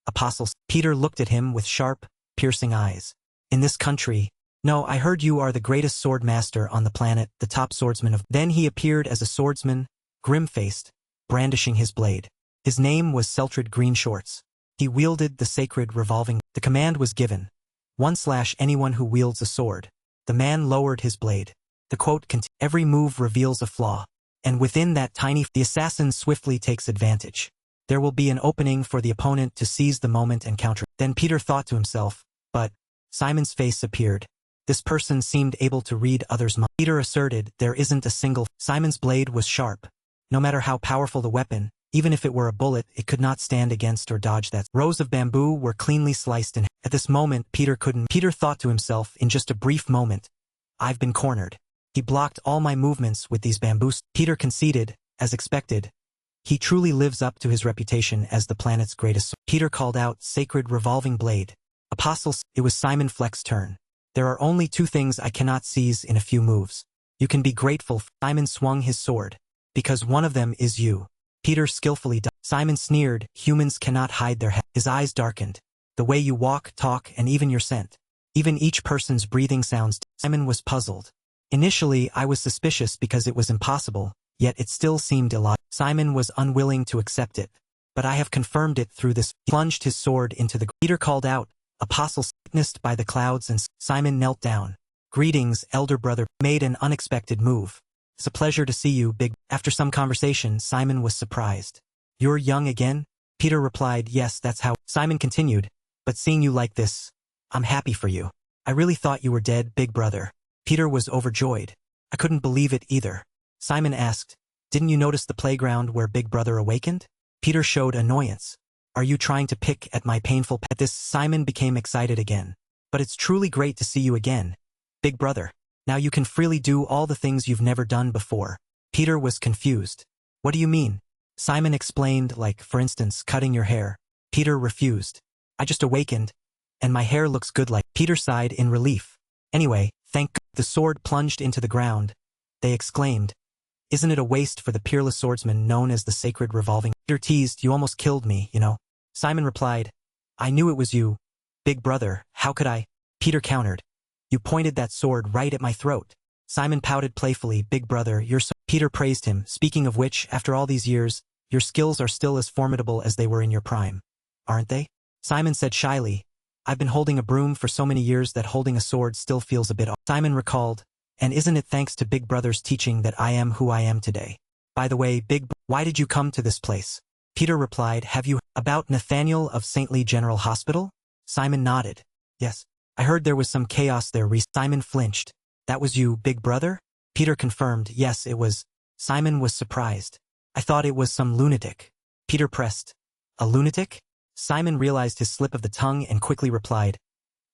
Apostle. Peter looked at him with sharp, piercing eyes. In this country, no, I heard you are the greatest sword master on the planet, the top swordsman of. Then he appeared as a swordsman, grim-faced, brandishing his blade. His name was Seltrid Greenshorts. He wielded the sacred revolving. The command was given. 1/anyone who wields a sword. The man lowered his blade. The quote continued, every move reveals a flaw. And within that tiny, the assassin swiftly takes advantage. There will be an opening for the opponent to seize the moment and counter. Then Peter thought to himself, but Simon's face appeared. This person seemed able to read others' minds. Peter asserted there isn't a single. Simon's blade was sharp. No matter how powerful the weapon, even if it were a bullet, it could not stand against or dodge that. Rows of bamboo were cleanly sliced in. At this moment, Peter thought to himself in just a brief moment, I've been cornered. He blocked all my movements with these bamboos. Peter conceded, as expected. He truly lives up to his reputation as the planet's greatest. Peter called out, sacred revolving blade. Apostles, it was Simon Fleck's turn. There are only two things I cannot seize in a few moves. You can be grateful. Simon swung his sword. Because one of them is you. Peter skillfully dodged. Simon sneered, humans cannot hide their head. His eyes darkened. The way you walk, talk, and even your scent. Even each person's breathing sounds. Simon was puzzled. Initially, I was suspicious because it was impossible, yet it still seemed illogical. Simon was unwilling to accept it. But I have confirmed it through this. He plunged his sword into the. Peter called out, apostles witnessed by the clouds, and Simon knelt down. Greetings, elder brother. Made an unexpected move. It's a pleasure to see you, big. After some conversation, Simon was surprised. You're young again? Peter replied, yes, that's how. Simon continued, but seeing you like this, I'm happy for you. I really thought you were dead, big brother. Peter was overjoyed. I couldn't believe it either. Simon asked, didn't you notice the playground where big brother awakened? Peter showed annoyance. Are you trying to pick at my painful. At this, Simon became excited again. But it's truly great to see you again, big brother. Now you can freely do all the things you've never done before. Peter was confused. What do you mean? Simon explained, like, for instance, cutting your hair. Peter refused. I just awakened, and my hair looks good like. Peter sighed in relief. Anyway, thank God. The sword plunged into the ground. They exclaimed. Isn't it a waste for the peerless swordsman known as the sacred revolving? Peter teased, you almost killed me, you know. Simon replied, I knew it was you. Big brother, how could I? Peter countered. You pointed that sword right at my throat. Simon pouted playfully, big brother, you're so. Peter praised him, speaking of which, after all these years, your skills are still as formidable as they were in your prime. Aren't they? Simon said shyly, I've been holding a broom for so many years that holding a sword still feels a bit off. Simon recalled, and isn't it thanks to big brother's teaching that I am who I am today? By the way, why did you come to this place? Peter replied, have you about Nathaniel of Saintly General Hospital? Simon nodded. Yes. I heard there was some chaos there. Simon flinched. That was you, big brother? Peter confirmed, yes, it was. Simon was surprised. I thought it was some lunatic. Peter pressed. A lunatic? Simon realized his slip of the tongue and quickly replied,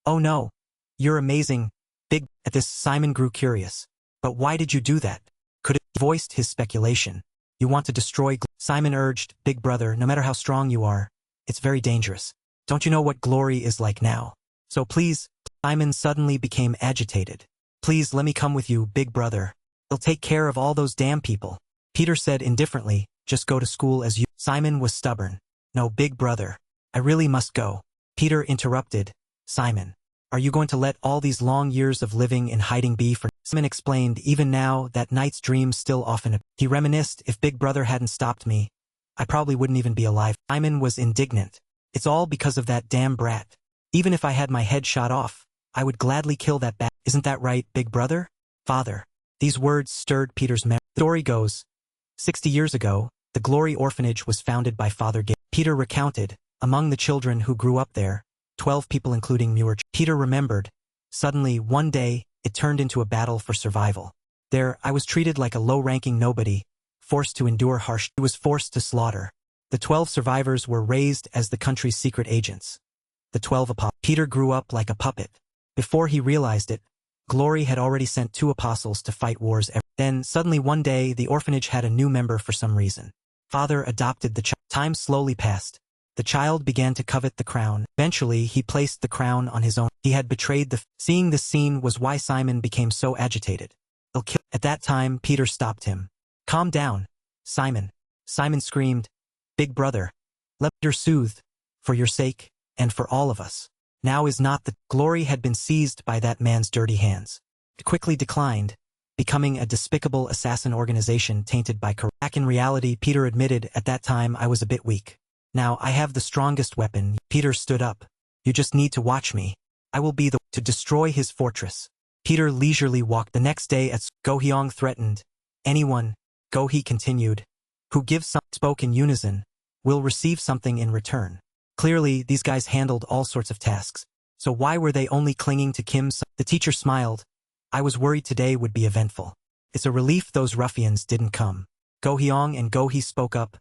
oh no. You're amazing, big. At this, Simon grew curious. But why did you do that? Could it? He voiced his speculation. You want to destroy. Simon urged, big brother, no matter how strong you are, it's very dangerous. Don't you know what glory is like now? So please. Simon suddenly became agitated. Please let me come with you, big brother. They'll take care of all those damn people. Peter said indifferently, just go to school as you. Simon was stubborn. No, big brother. I really must go. Peter interrupted. Simon, are you going to let all these long years of living in hiding be for? Simon explained, even now, that night's dreams still often. He reminisced, if big brother hadn't stopped me, I probably wouldn't even be alive. Simon was indignant. It's all because of that damn brat. Even if I had my head shot off, I would gladly kill that bat. Isn't that right, big brother? Father. These words stirred Peter's memory. The story goes, 60 years ago, the Glory Orphanage was founded by Father Gay. Peter recounted, among the children who grew up there, 12 people including Muir. Peter remembered. Suddenly, one day, it turned into a battle for survival. There, I was treated like a low-ranking nobody, forced to endure harsh. He was forced to slaughter. The 12 survivors were raised as the country's secret agents. The 12 apostles. Peter grew up like a puppet. Before he realized it, Glory had already sent 2 apostles to fight wars. Then, suddenly one day, the orphanage had a new member for some reason. father adopted the child. Time slowly passed. The child began to covet the crown. Eventually, he placed the crown on his own. He had betrayed the... Seeing this scene was why Simon became so agitated. "I'll kill..." At that time, Peter stopped him. "Calm down, Simon." Simon screamed, "Big brother, let Peter soothe, for your sake, and for all of us. Now is not the..." Glory had been seized by that man's dirty hands. It quickly declined, becoming a despicable assassin organization tainted by corruption. Back in reality, Peter admitted, "At that time I was a bit weak. Now I have the strongest weapon." Peter stood up. "You just need to watch me. I will be the..." To destroy his fortress. Peter leisurely walked. The next day at Go Hyung threatened, "Anyone," Go Hee continued, "who gives some..." Spoke in unison, "will receive something in return." Clearly, these guys handled all sorts of tasks. So why were they only clinging to Kim's? The teacher smiled. "I was worried today would be eventful. It's a relief those ruffians didn't come." Go Hyung and Go Hee spoke up.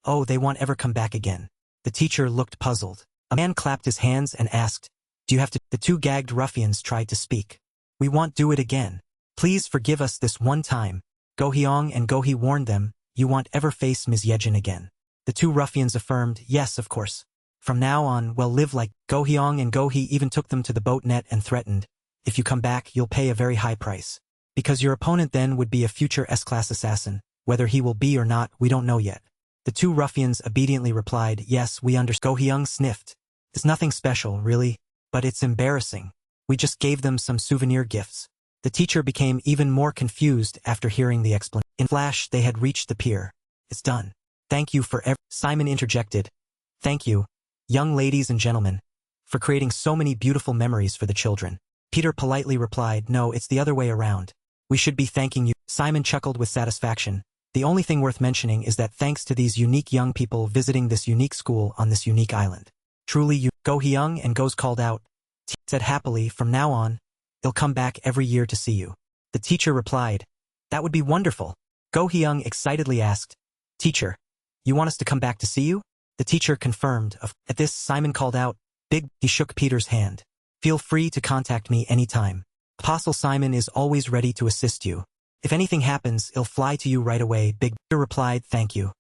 "Oh, they won't ever come back again." The teacher looked puzzled. A man clapped his hands and asked, "Do you have to..." The two gagged ruffians tried to speak. "We won't do it again. Please forgive us this one time." Go Hyung and Go Hee warned them, "You won't ever face Ms. Yejin again." The two ruffians affirmed, "Yes, of course. From now on, we'll live like..." Go Hyung and Go Hee even took them to the boat net and threatened, "If you come back, you'll pay a very high price. Because your opponent then would be a future S-class assassin. Whether he will be or not, we don't know yet." The two ruffians obediently replied, "Yes, we understand." Go Hyung sniffed. "It's nothing special, really. But it's embarrassing. We just gave them some souvenir gifts." The teacher became even more confused after hearing the explanation. In flash, they had reached the pier. "It's done. Thank you for Simon interjected. "Thank you, young ladies and gentlemen, for creating so many beautiful memories for the children." Peter politely replied, "No, it's the other way around. We should be thanking you." Simon chuckled with satisfaction. "The only thing worth mentioning is that thanks to these unique young people visiting this unique school on this unique island. Truly you..." Go Hyung and Goes called out. Said happily, "From now on, they'll come back every year to see you." The teacher replied, "That would be wonderful." Go Hyung excitedly asked, "Teacher, you want us to come back to see you?" The teacher confirmed. At this, Simon called out, "Big..." He shook Peter's hand. "Feel free to contact me anytime. Apostle Simon is always ready to assist you. If anything happens, he'll fly to you right away." Big Peter replied, "Thank you."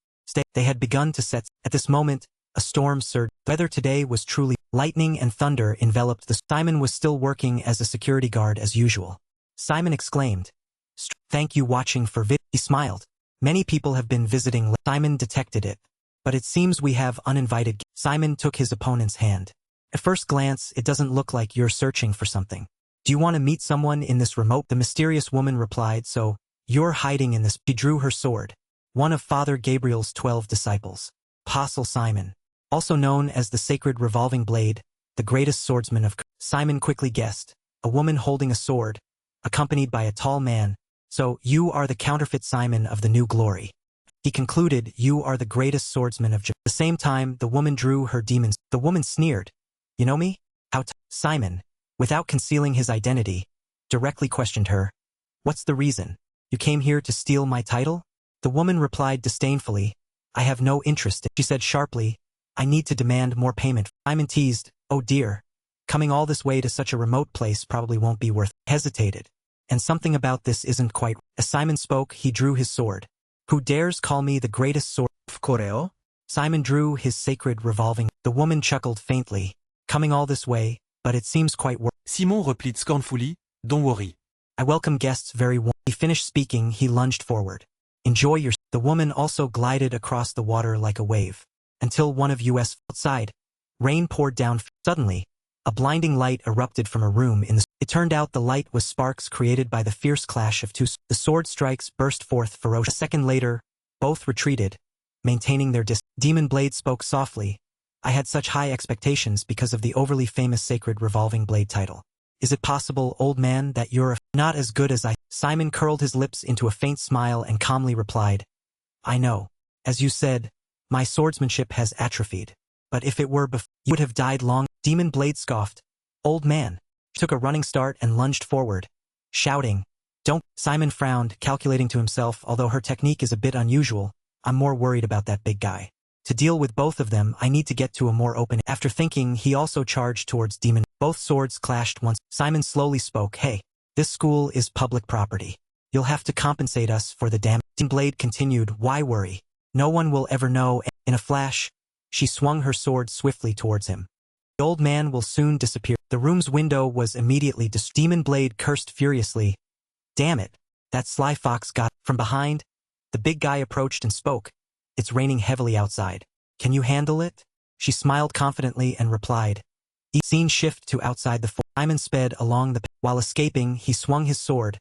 They had begun to set. At this moment, a storm surged. The weather today was truly... Lightning and thunder enveloped the... Simon was still working as a security guard as usual. Simon exclaimed, "Thank you watching for vid..." He smiled. "Many people have been visiting." Simon detected it. "But it seems we have uninvited..." Simon took his opponent's hand. "At first glance, it doesn't look like you're searching for something. Do you want to meet someone in this remote..." The mysterious woman replied, "So, you're hiding in this..." She drew her sword. One of Father Gabriel's 12 disciples. Apostle Simon. Also known as the Sacred Revolving Blade, the greatest swordsman of... Simon quickly guessed. A woman holding a sword, accompanied by a tall man. "So, you are the counterfeit Simon of the New Glory." He concluded, "You are the greatest swordsman of Japan." At the same time, the woman drew her demons. The woman sneered. "You know me?" Simon, without concealing his identity, directly questioned her. "What's the reason? You came here to steal my title?" The woman replied disdainfully, "I have no interest in..." She said sharply, "I need to demand more payment." Simon teased, "Oh dear. Coming all this way to such a remote place probably won't be worth..." Hesitated. "And something about this isn't quite..." As Simon spoke, he drew his sword. "Who dares call me the greatest sword of Koreo?" Simon drew his sacred revolving... The woman chuckled faintly. "Coming all this way, but it seems quite worth..." Simon replied scornfully, "Don't worry." "I welcome guests very warm..." He finished speaking, he lunged forward. "Enjoy your..." The woman also glided across the water like a wave. Until one of us outside. Rain poured down. Suddenly, a blinding light erupted from a room in the... It turned out the light was sparks created by the fierce clash of two... The sword strikes burst forth ferocious. A second later, both retreated, maintaining their Demon Blade spoke softly. "I had such high expectations because of the overly famous Sacred Revolving Blade title. Is it possible, old man, that you're not as good as I..." Simon curled his lips into a faint smile and calmly replied, "I know. As you said, my swordsmanship has atrophied. But if it were before, you would have died long..." Demon Blade scoffed. "Old man." She took a running start and lunged forward, shouting, "Don't..." Simon frowned, calculating to himself, although her technique is a bit unusual, I'm more worried about that big guy. To deal with both of them, I need to get to a more open... After thinking, he also charged towards Demon. Both swords clashed once. Simon slowly spoke, "Hey, this school is public property. You'll have to compensate us for the damage." Demon Blade continued, "Why worry? No one will ever know. In a flash, she swung her sword swiftly towards him. The old man will soon disappear. The room's window was immediately Demon Blade cursed furiously. Damn it, that sly fox got. From behind, the big guy approached and spoke. It's raining heavily outside. Can you handle it? She smiled confidently and replied. Scene shift to outside the forest. Simon sped along the while escaping, he swung his sword,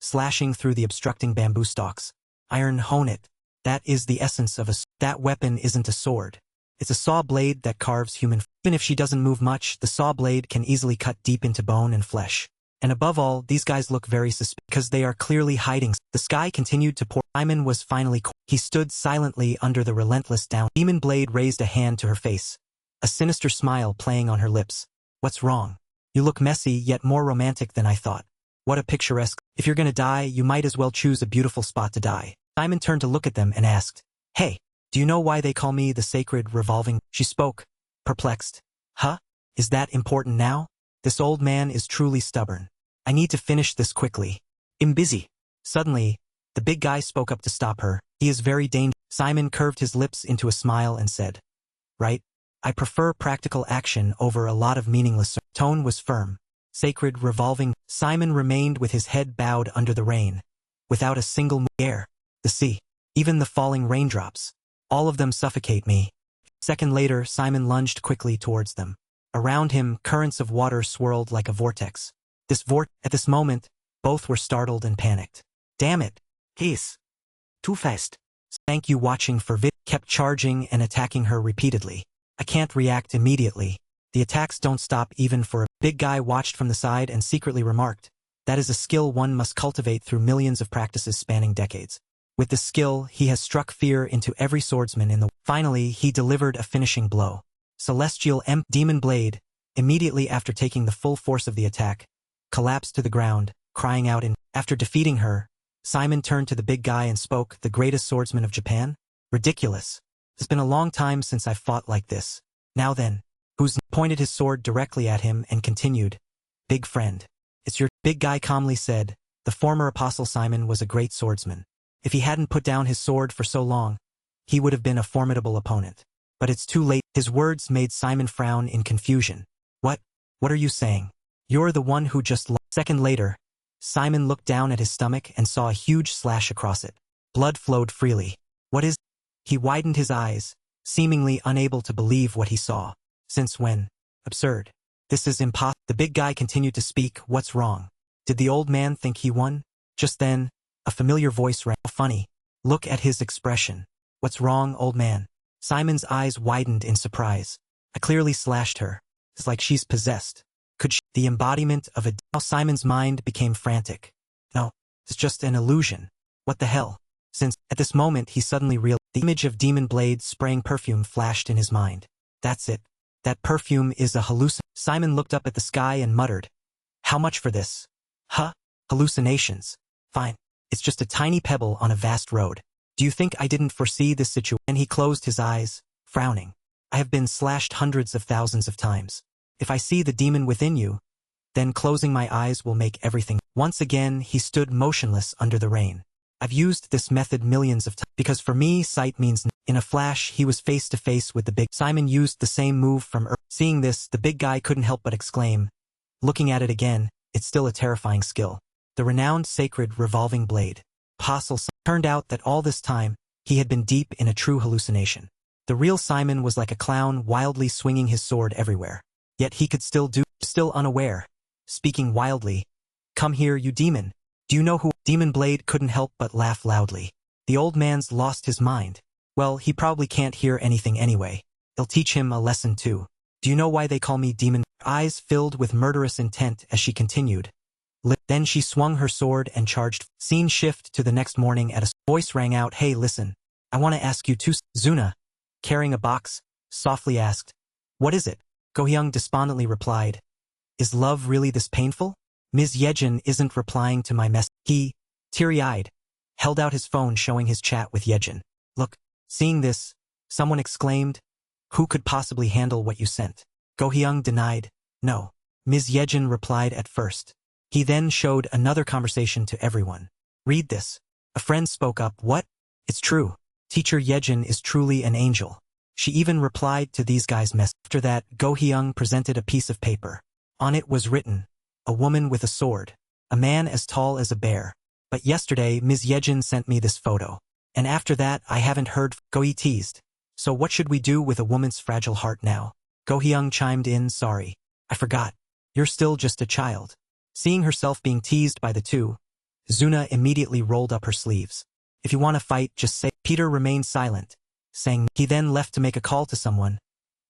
slashing through the obstructing bamboo stalks. Iron hone it. That is the essence of that weapon isn't a sword. It's a saw blade that carves human. Even if she doesn't move much, the saw blade can easily cut deep into bone and flesh. And above all, these guys look very suspicious because they are clearly hiding. The sky continued to pour. Simon was finally he stood silently under the relentless down. Demon Blade raised a hand to her face, a sinister smile playing on her lips. What's wrong? You look messy yet more romantic than I thought. What a picturesque. If you're gonna die, you might as well choose a beautiful spot to die. Simon turned to look at them and asked, Hey, do you know why they call me the sacred revolving? She spoke, perplexed. Huh? Is that important now? This old man is truly stubborn. I need to finish this quickly. I'm busy. Suddenly, the big guy spoke up to stop her. He is very dangerous. Simon curved his lips into a smile and said, Right? I prefer practical action over a lot of meaningless. Tone was firm. Sacred revolving. Simon remained with his head bowed under the rain, without a single air, the sea, even the falling raindrops. All of them suffocate me. A second later, Simon lunged quickly towards them. Around him, currents of water swirled like a vortex. At this moment, both were startled and panicked. Damn it! He's too fast. Thank you watching for kept charging and attacking her repeatedly. I can't react immediately. The attacks don't stop even for a big guy watched from the side and secretly remarked, that is a skill one must cultivate through millions of practices spanning decades. With this skill, he has struck fear into every swordsman in the. Finally, he delivered a finishing blow. Celestial Demon Blade, immediately after taking the full force of the attack, collapsed to the ground, crying out in. After defeating her, Simon turned to the big guy and spoke, the greatest swordsman of Japan? Ridiculous. It's been a long time since I've fought like this. Now then, who's pointed his sword directly at him and continued, Big friend. It's your big guy calmly said, the former apostle Simon was a great swordsman. If he hadn't put down his sword for so long, he would have been a formidable opponent. But it's too late. His words made Simon frown in confusion. What are you saying? You're the one who just lost. Second later, Simon looked down at his stomach and saw a huge slash across it. Blood flowed freely. What is? He widened his eyes, seemingly unable to believe what he saw. Since when? Absurd. This is impossible. The big guy continued to speak. What's wrong? Did the old man think he won? Just then, a familiar voice rang. Funny. Look at his expression. What's wrong, old man? Simon's eyes widened in surprise. I clearly slashed her. It's like she's possessed. Could she? The embodiment of a. Now Simon's mind became frantic. No, it's just an illusion. What the hell? Since, at this moment he suddenly realized the image of Demon Blade spraying perfume flashed in his mind. That's it. That perfume is a hallucination. Simon looked up at the sky and muttered. How much for this? Huh? Hallucinations. Fine. It's just a tiny pebble on a vast road. Do you think I didn't foresee this situation? And he closed his eyes, frowning. I have been slashed hundreds of thousands of times. If I see the demon within you, then closing my eyes will make everything. Once again, he stood motionless under the rain. I've used this method millions of times, because for me, sight means in a flash, he was face to face with the big. Simon used the same move from Earth. Seeing this, the big guy couldn't help but exclaim. Looking at it again, it's still a terrifying skill. The renowned sacred revolving blade. Apostle turned out that all this time, he had been deep in a true hallucination. The real Simon was like a clown wildly swinging his sword everywhere. Yet he could still unaware, speaking wildly. Come here, you demon. Do you know who? Demon Blade couldn't help but laugh loudly. The old man's lost his mind. Well, he probably can't hear anything anyway. It'll teach him a lesson too. Do you know why they call me demon? Eyes filled with murderous intent as she continued. Then she swung her sword and charged. Scene shift to the next morning at a voice rang out. Hey, listen. I want to ask you too. Zuna, carrying a box, softly asked. What is it? Go-hyung despondently replied. Is love really this painful? Ms. Yejin isn't replying to my message. He, teary-eyed, held out his phone showing his chat with Yejin. Look, seeing this, someone exclaimed. Who could possibly handle what you sent? Go-hyung denied. No. Ms. Yejin replied at first. He then showed another conversation to everyone. Read this. A friend spoke up. What? It's true. Teacher Yejin is truly an angel. She even replied to these guys' mess. After that, Go Hyung presented a piece of paper. On it was written, a woman with a sword, a man as tall as a bear. But yesterday Ms. Yejin sent me this photo. And after that I haven't heard. Go-hee teased. So what should we do with a woman's fragile heart now? Go Hyung chimed in, sorry. I forgot. You're still just a child. Seeing herself being teased by the two, Zuna immediately rolled up her sleeves. If you want to fight, just say. Peter remained silent, saying he then left to make a call to someone,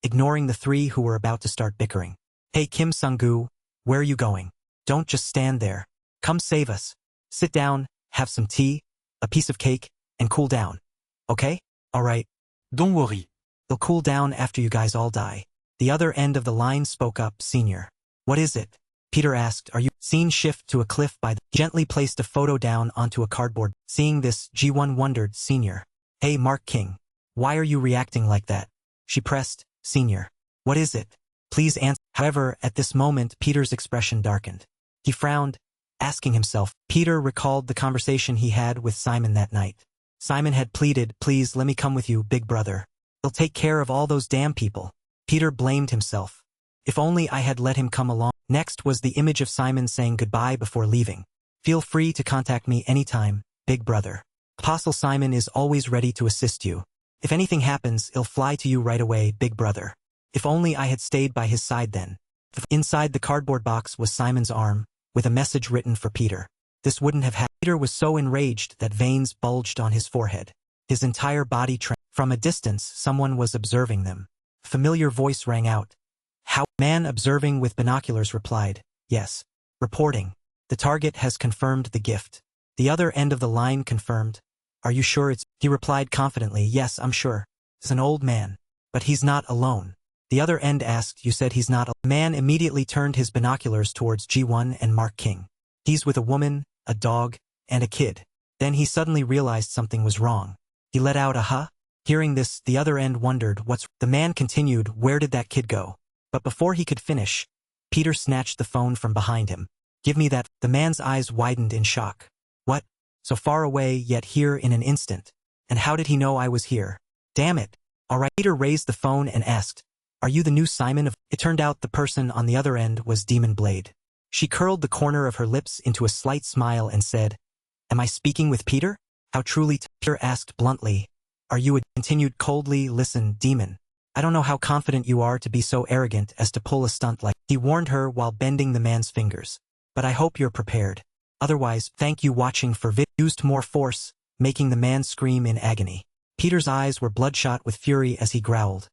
ignoring the three who were about to start bickering. Hey Kim Sung-gu, where are you going? Don't just stand there. Come save us. Sit down, have some tea, a piece of cake, and cool down. Okay? Alright. Don't worry. They'll cool down after you guys all die. The other end of the line spoke up, Senior. What is it? Peter asked, are you? Scene shift to a cliff by the gently placed a photo down onto a cardboard. Seeing this, Ji-won wondered, Senior. Hey Mark King. Why are you reacting like that? She pressed, Senior. What is it? Please answer. However, at this moment Peter's expression darkened. He frowned, asking himself. Peter recalled the conversation he had with Simon that night. Simon had pleaded, please let me come with you, big brother. He'll take care of all those damn people. Peter blamed himself. If only I had let him come along. Next was the image of Simon saying goodbye before leaving. Feel free to contact me anytime, big brother. Apostle Simon is always ready to assist you. If anything happens, he'll fly to you right away, big brother. If only I had stayed by his side then. Inside the cardboard box was Simon's arm, with a message written for Peter. This wouldn't have happened. Peter was so enraged that veins bulged on his forehead. His entire body trembled. From a distance, someone was observing them. A familiar voice rang out. How? Man observing with binoculars replied, yes. Reporting. The target has confirmed the gift. The other end of the line confirmed. Are you sure it's? He replied confidently, yes, I'm sure. It's an old man. But he's not alone. The other end asked, you said he's not. The man immediately turned his binoculars towards Ji-won and Mark King. He's with a woman, a dog, and a kid. Then he suddenly realized something was wrong. He let out a huh? Hearing this, the other end wondered what's. The man continued, where did that kid go? But before he could finish, Peter snatched the phone from behind him. Give me that. The man's eyes widened in shock. What? So far away, yet here in an instant. And how did he know I was here? Damn it. All right. Peter raised the phone and asked, are you the new Simon of? It turned out the person on the other end was Demon Blade. She curled the corner of her lips into a slight smile and said, am I speaking with Peter? How truly? Peter asked bluntly. Are you a? Continued coldly, listen, demon. I don't know how confident you are to be so arrogant as to pull a stunt like. He warned her while bending the man's fingers. But I hope you're prepared. Otherwise, thank you watching for used more force, making the man scream in agony. Peter's eyes were bloodshot with fury as he growled.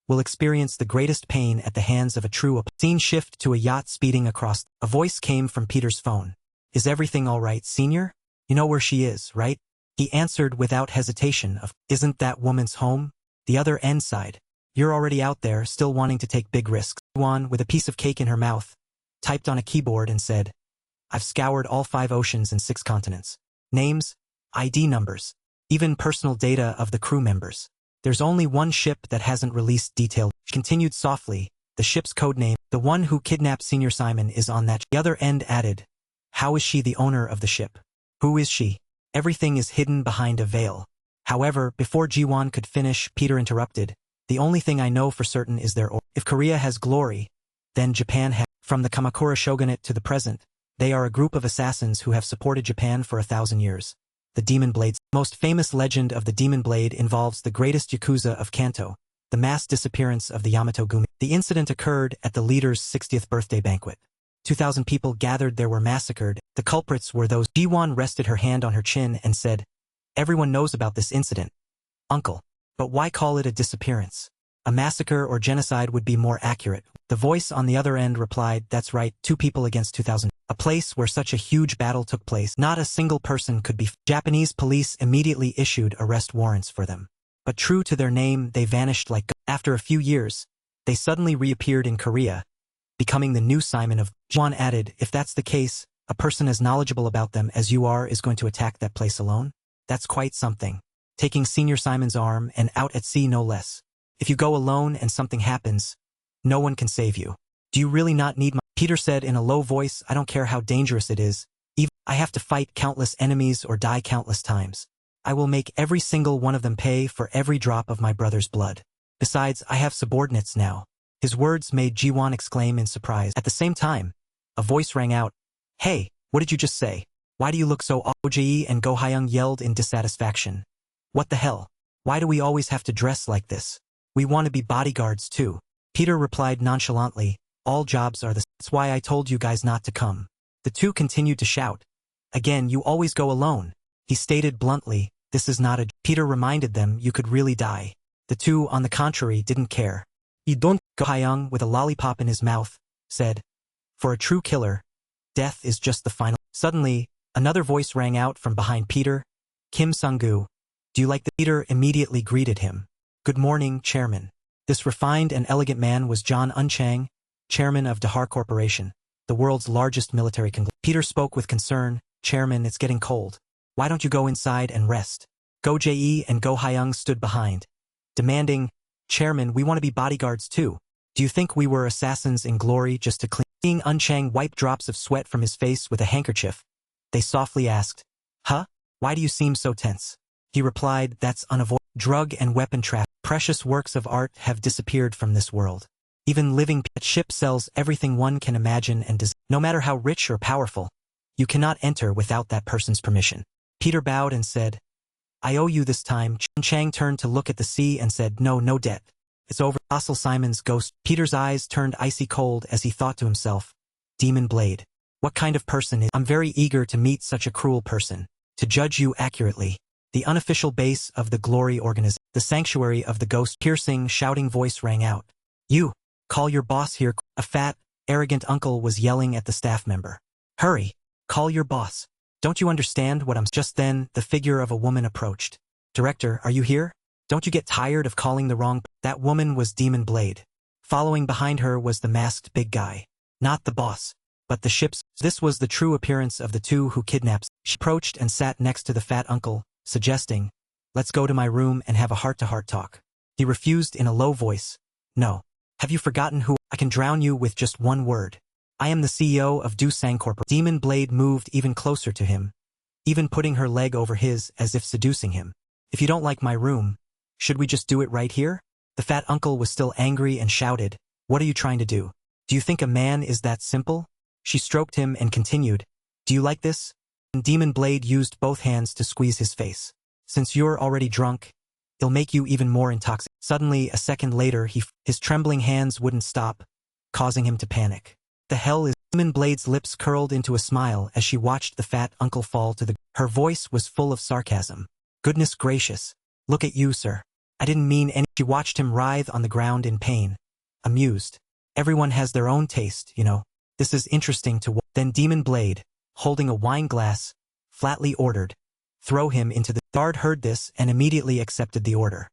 Will experience the greatest pain at the hands of a true Scene shift to a yacht speeding across. A voice came from Peter's phone. Is everything all right, Senior? You know where she is, right? He answered without hesitation of, isn't that woman's home? The other end side. You're already out there, still wanting to take big risks. Juan, with a piece of cake in her mouth, typed on a keyboard and said, I've scoured all 5 oceans and 6 continents. Names, ID numbers, even personal data of the crew members. There's only one ship that hasn't released detailed. She continued softly, the ship's codename, the one who kidnapped Senior Simon is on that. The other end added, how is she the owner of the ship? Who is she? Everything is hidden behind a veil. However, before Ji-won could finish, Peter interrupted. The only thing I know for certain is their origin. If Korea has glory, then Japan has. From the Kamakura shogunate to the present, they are a group of assassins who have supported Japan for 1,000 years. The Demon Blades. Most famous legend of the Demon Blade involves the greatest yakuza of Kanto, the mass disappearance of the Yamato Gumi. The incident occurred at the leader's 60th birthday banquet. 2,000 people gathered there were massacred. The culprits were those. Ji-won rested her hand on her chin and said, everyone knows about this incident. Uncle. But why call it a disappearance? A massacre or genocide would be more accurate. The voice on the other end replied, that's right, 2 people against 2,000. A place where such a huge battle took place, not a single person could be. Japanese police immediately issued arrest warrants for them. But true to their name, they vanished like. After a few years, they suddenly reappeared in Korea, becoming the new Simon of. Juan added, if that's the case, a person as knowledgeable about them as you are is going to attack that place alone? That's quite something. Taking Senior Simon's arm and out at sea no less. If you go alone and something happens, no one can save you. Do you really not need my? Peter said in a low voice, I don't care how dangerous it is. Even I have to fight countless enemies or die countless times. I will make every single one of them pay for every drop of my brother's blood. Besides, I have subordinates now. His words made Jiwon exclaim in surprise. At the same time, a voice rang out. Hey, what did you just say? Why do you look so OJE? And Go Hyung yelled in dissatisfaction. What the hell? Why do we always have to dress like this? We want to be bodyguards too. Peter replied nonchalantly, all jobs are the same. That's why I told you guys not to come. The two continued to shout. Again, you always go alone. He stated bluntly, this is not a... Peter reminded them you could really die. The two, on the contrary, didn't care. You don't... Go Hyung, with a lollipop in his mouth, said, for a true killer, death is just the final... Suddenly, another voice rang out from behind Peter. Kim Sung-gu. Do you like the... Peter immediately greeted him. Good morning, Chairman. This refined and elegant man was John Unchang, Chairman of Dahar Corporation, the world's largest military conglomerate. Peter spoke with concern. Chairman, it's getting cold. Why don't you go inside and rest? Go Jae and Go Hyung stood behind, demanding, Chairman, we want to be bodyguards too. Do you think we were assassins in glory just to clean? Seeing Unchang wipe drops of sweat from his face with a handkerchief, they softly asked, huh? Why do you seem so tense? He replied, that's unavoidable. Drug and weapon trafficking. Precious works of art have disappeared from this world. Even living ship sells everything one can imagine and desire. No matter how rich or powerful, you cannot enter without that person's permission. Peter bowed and said, I owe you this time. Chang turned to look at the sea and said, no debt. It's over. Fossil Simon's ghost. Peter's eyes turned icy cold as he thought to himself, Demon Blade. What kind of person is... I'm very eager to meet such a cruel person. To judge you accurately. The unofficial base of the Glory Organization, the sanctuary of the ghost. Piercing, shouting voice rang out. You, call your boss here. A fat, arrogant uncle was yelling at the staff member. Hurry, call your boss. Don't you understand what I'm... Just then, the figure of a woman approached. Director, are you here? Don't you get tired of calling the wrong... That woman was Demon Blade. Following behind her was the masked big guy. Not the boss, but the ship's... This was the true appearance of the two who kidnapped. She approached and sat next to the fat uncle, suggesting, let's go to my room and have a heart-to-heart talk. He refused in a low voice. No. Have you forgotten who... I can drown you with just one word. I am the CEO of Dusang Corporation. Demon Blade moved even closer to him, even putting her leg over his as if seducing him. If you don't like my room, should we just do it right here? The fat uncle was still angry and shouted, what are you trying to do? Do you think a man is that simple? She stroked him and continued, do you like this? And Demon Blade used both hands to squeeze his face. Since you're already drunk, it'll make you even more intoxicated. Suddenly, a second later, his trembling hands wouldn't stop, causing him to panic. The hell is... Demon Blade's lips curled into a smile as she watched the fat uncle fall to the... Her voice was full of sarcasm. Goodness gracious. Look at you, sir. I didn't mean any... She watched him writhe on the ground in pain. Amused. Everyone has their own taste, you know. This is interesting to... Then Demon Blade, holding a wine glass, flatly ordered, throw him into the... Guard heard this and immediately accepted the order.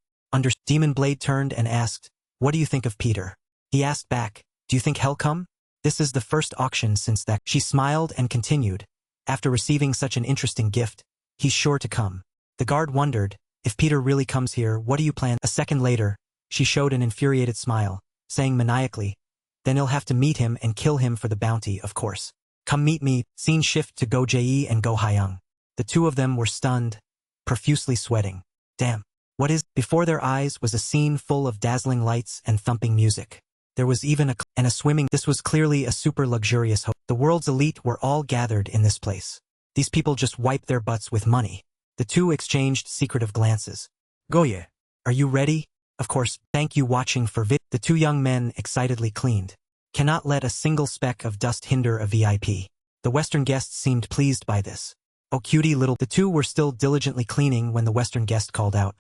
Demon Blade turned and asked, what do you think of Peter? He asked back, do you think he'll come? This is the first auction since that. She smiled and continued, after receiving such an interesting gift, he's sure to come. The guard wondered, if Peter really comes here, what do you plan? A second later, she showed an infuriated smile, saying maniacally, then he'll have to meet him and kill him for the bounty, of course. Come meet me. Scene shift to Go Jae and Go Hyung. The two of them were stunned, profusely sweating. Damn. What is... Before their eyes was a scene full of dazzling lights and thumping music. There was even a swimming... This was clearly a super luxurious hotel. The world's elite were all gathered in this place. These people just wiped their butts with money. The two exchanged secretive glances. Goye, are you ready? Of course, thank you watching for vid. The two young men excitedly cleaned. Cannot let a single speck of dust hinder a VIP. The Western guests seemed pleased by this. Oh cutie little... The two were still diligently cleaning when the Western guest called out.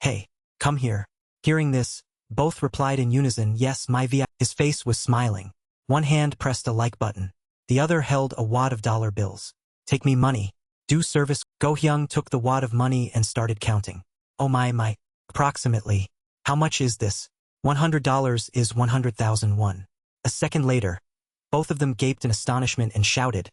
Hey, come here. Hearing this, both replied in unison, yes, my VIP. His face was smiling. One hand pressed a like button. The other held a wad of dollar bills. Take me money. Do service. Go Hyung took the wad of money and started counting. Oh my. Approximately. How much is this? $100 is 100,000 won. A second later, both of them gaped in astonishment and shouted,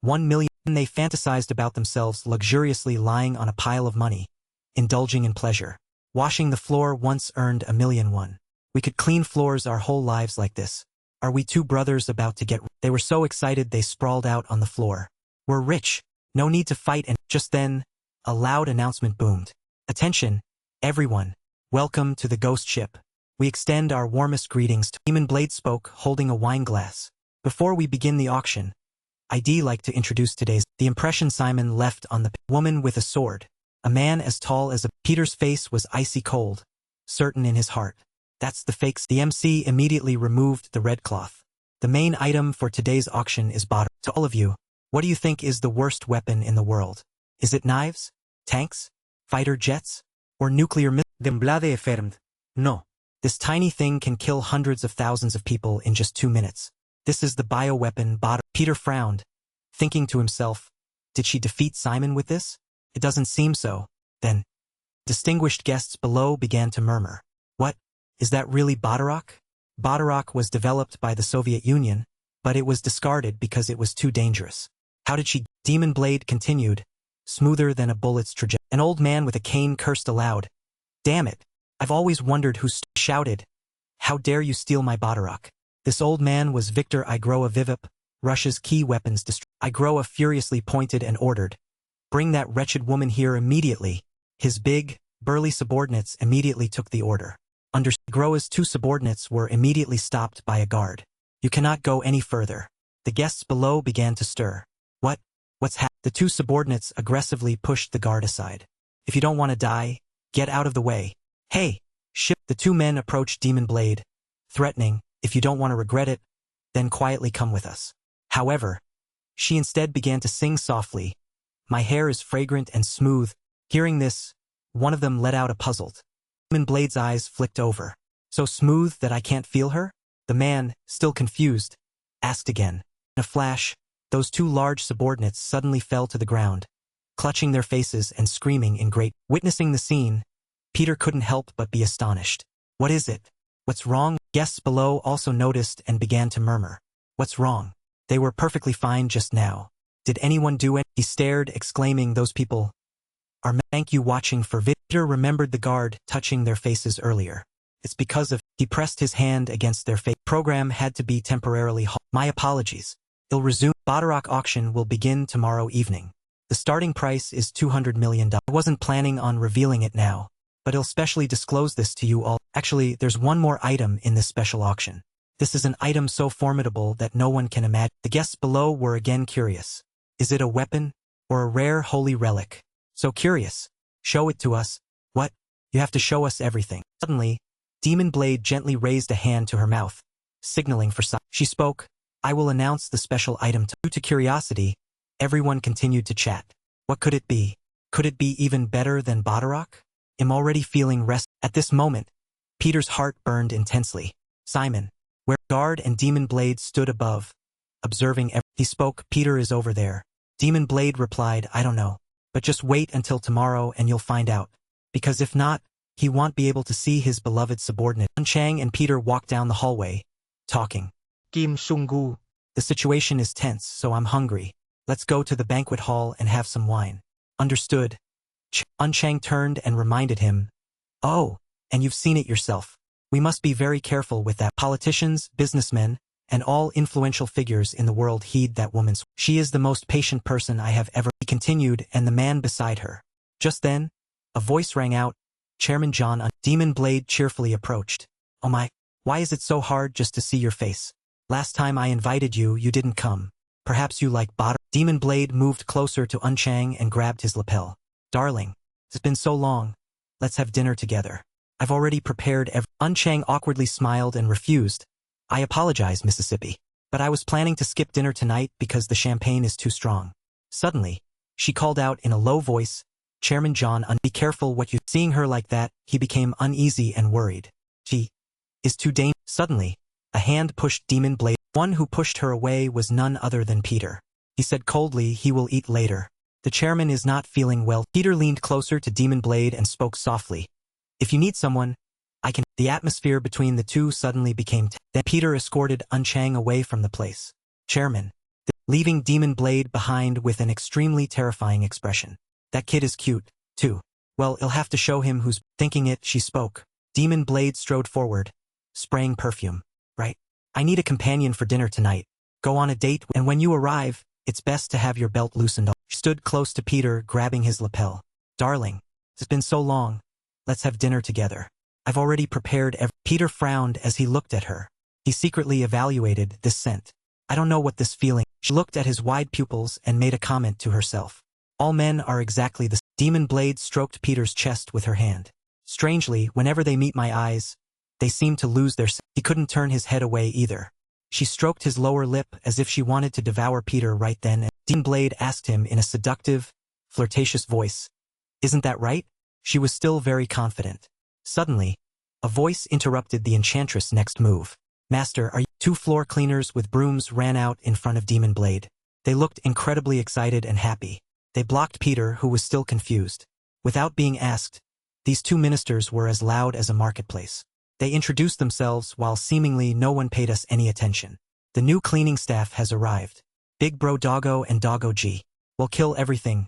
1 million. They fantasized about themselves luxuriously lying on a pile of money, indulging in pleasure. Washing the floor once earned 1 million won. We could clean floors our whole lives like this. Are we two brothers about to get... They were so excited they sprawled out on the floor. We're rich. No need to fight. And just then, a loud announcement boomed. Attention, everyone. Welcome to the ghost ship. We extend our warmest greetings to Demon Blade spoke, holding a wine glass. Before we begin the auction, I'd like to introduce the impression Simon left on the woman with a sword. A man as tall as a Peter's face was icy cold, certain in his heart. That's the fakes. The MC immediately removed the red cloth. The main item for today's auction is Badr. To all of you, what do you think is the worst weapon in the world? Is it knives, tanks, fighter jets, or nuclear missiles? Demblade affirmed. No. This tiny thing can kill hundreds of thousands of people in just 2 minutes. This is the bioweapon Badr. Peter frowned, thinking to himself, did she defeat Simon with this? It doesn't seem so. Then, distinguished guests below began to murmur. What? Is that really Badarok? Badarok was developed by the Soviet Union, but it was discarded because it was too dangerous. How did she? Demon Blade continued, smoother than a bullet's trajectory. An old man with a cane cursed aloud. Damn it! I've always wondered who shouted. How dare you steal my Badarok? This old man was Victor Igroa Vivip, Russia's key weapons distributor. Igroa furiously pointed and ordered, bring that wretched woman here immediately. His big, burly subordinates immediately took the order. Under Igroa's 2 subordinates were immediately stopped by a guard. You cannot go any further. The guests below began to stir. What's happened? The 2 subordinates aggressively pushed the guard aside. If you don't want to die, get out of the way. Hey, ship. The 2 men approached Demon Blade, threatening, if you don't want to regret it, then quietly come with us. However, she instead began to sing softly. My hair is fragrant and smooth. Hearing this, one of them let out a puzzled. Demon Blade's eyes flicked over. So smooth that I can't feel her? The man, still confused, asked again. In a flash, those 2 large subordinates suddenly fell to the ground, clutching their faces and screaming in great. Witnessing the scene, Peter couldn't help but be astonished. What is it? What's wrong? Guests below also noticed and began to murmur. What's wrong? They were perfectly fine just now. Did anyone do it? He stared, exclaiming, those people are. Thank you watching for vid. Peter remembered the guard touching their faces earlier. It's because of. He pressed his hand against their face. Program had to be temporarily halted. My apologies. It'll resume. Badarok auction will begin tomorrow evening. The starting price is $200 million. I wasn't planning on revealing it now, but I'll specially disclose this to you all. Actually, there's one more item in this special auction. This is an item so formidable that no one can imagine. The guests below were again curious. Is it a weapon, or a rare holy relic? So curious. Show it to us. What? You have to show us everything. Suddenly, Demon Blade gently raised a hand to her mouth, signaling for silence. She spoke, I will announce the special item. Due to curiosity, everyone continued to chat. What could it be? Could it be even better than Badarok? I'm already feeling rest. At this moment, Peter's heart burned intensely. Simon, where guard and Demon Blade stood above, observing he spoke, Peter is over there. Demon Blade replied, I don't know, but just wait until tomorrow and you'll find out. Because if not, he won't be able to see his beloved subordinate. Chang and Peter walked down the hallway, talking. Kim Sung-gu. The situation is tense, so I'm hungry. Let's go to the banquet hall and have some wine. Understood. Chang turned and reminded him. Oh, and you've seen it yourself. We must be very careful with that. Politicians, businessmen, and all influential figures in the world heed that woman's. She is the most patient person I have ever. He continued, and the man beside her. Just then, a voice rang out. Chairman John. Demon Blade cheerfully approached. Oh my, why is it so hard just to see your face? Last time I invited you, you didn't come. Perhaps you like Badr. Demon Blade moved closer to Chang and grabbed his lapel. Darling, it's been so long. Let's have dinner together. I've already prepared Chang awkwardly smiled and refused. I apologize, Mississippi, but I was planning to skip dinner tonight because the champagne is too strong. Suddenly, she called out in a low voice, Chairman John, be careful what you. Seeing her like that, he became uneasy and worried. She is too dangerous. Suddenly, a hand pushed Demon Blade. One who pushed her away was none other than Peter. He said coldly, he will eat later. The chairman is not feeling well. Peter leaned closer to Demon Blade and spoke softly. If you need someone, I can. The atmosphere between the two suddenly became tense. Then Peter escorted Chang away from the place. Chairman, leaving Demon Blade behind with an extremely terrifying expression. That kid is cute, too. Well, you'll have to show him who's. Thinking it, she spoke. Demon Blade strode forward, spraying perfume. Right. I need a companion for dinner tonight. Go on a date, and when you arrive, it's best to have your belt loosened. She stood close to Peter, grabbing his lapel. Darling, it's been so long. Let's have dinner together. I've already prepared Peter frowned as he looked at her. He secretly evaluated this scent. I don't know what this feeling. She looked at his wide pupils and made a comment to herself. All men are exactly the same. Demon Blade stroked Peter's chest with her hand. Strangely, whenever they meet my eyes, they seem to lose their. He couldn't turn his head away either. She stroked his lower lip as if she wanted to devour Peter right then, and Demon Blade asked him in a seductive, flirtatious voice. Isn't that right? She was still very confident. Suddenly, a voice interrupted the enchantress' next move. Master, are you? 2 floor cleaners with brooms ran out in front of Demon Blade. They looked incredibly excited and happy. They blocked Peter, who was still confused. Without being asked, these 2 ministers were as loud as a marketplace. They introduced themselves while seemingly no one paid us any attention. The new cleaning staff has arrived. Big Bro Doggo and Doggo G. We'll kill everything.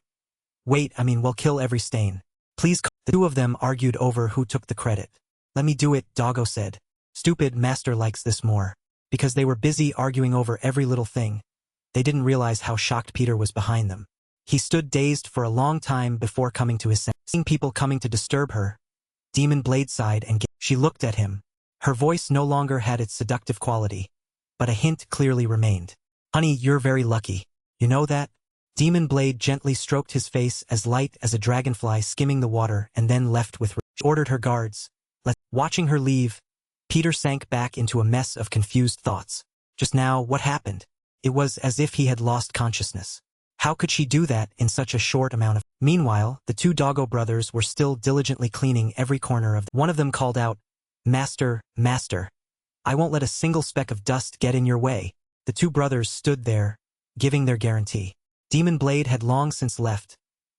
We'll kill every stain. Please. The 2 of them argued over who took the credit. Let me do it, Doggo said. Stupid Master likes this more. Because they were busy arguing over every little thing, they didn't realize how shocked Peter was behind them. He stood dazed for a long time before coming to his senses. Seeing people coming to disturb her, Demon Blade sighed and she looked at him. Her voice no longer had its seductive quality, but a hint clearly remained. Honey, you're very lucky. You know that? Demon Blade gently stroked his face as light as a dragonfly skimming the water and then left with. She ordered her guards. Watching her leave, Peter sank back into a mess of confused thoughts. Just now, what happened? It was as if he had lost consciousness. How could she do that in such a short amount of... Meanwhile, the 2 Doggo brothers were still diligently cleaning every corner of... One of them called out, Master, Master, I won't let a single speck of dust get in your way. The 2 brothers stood there, giving their guarantee. Demon Blade had long since left,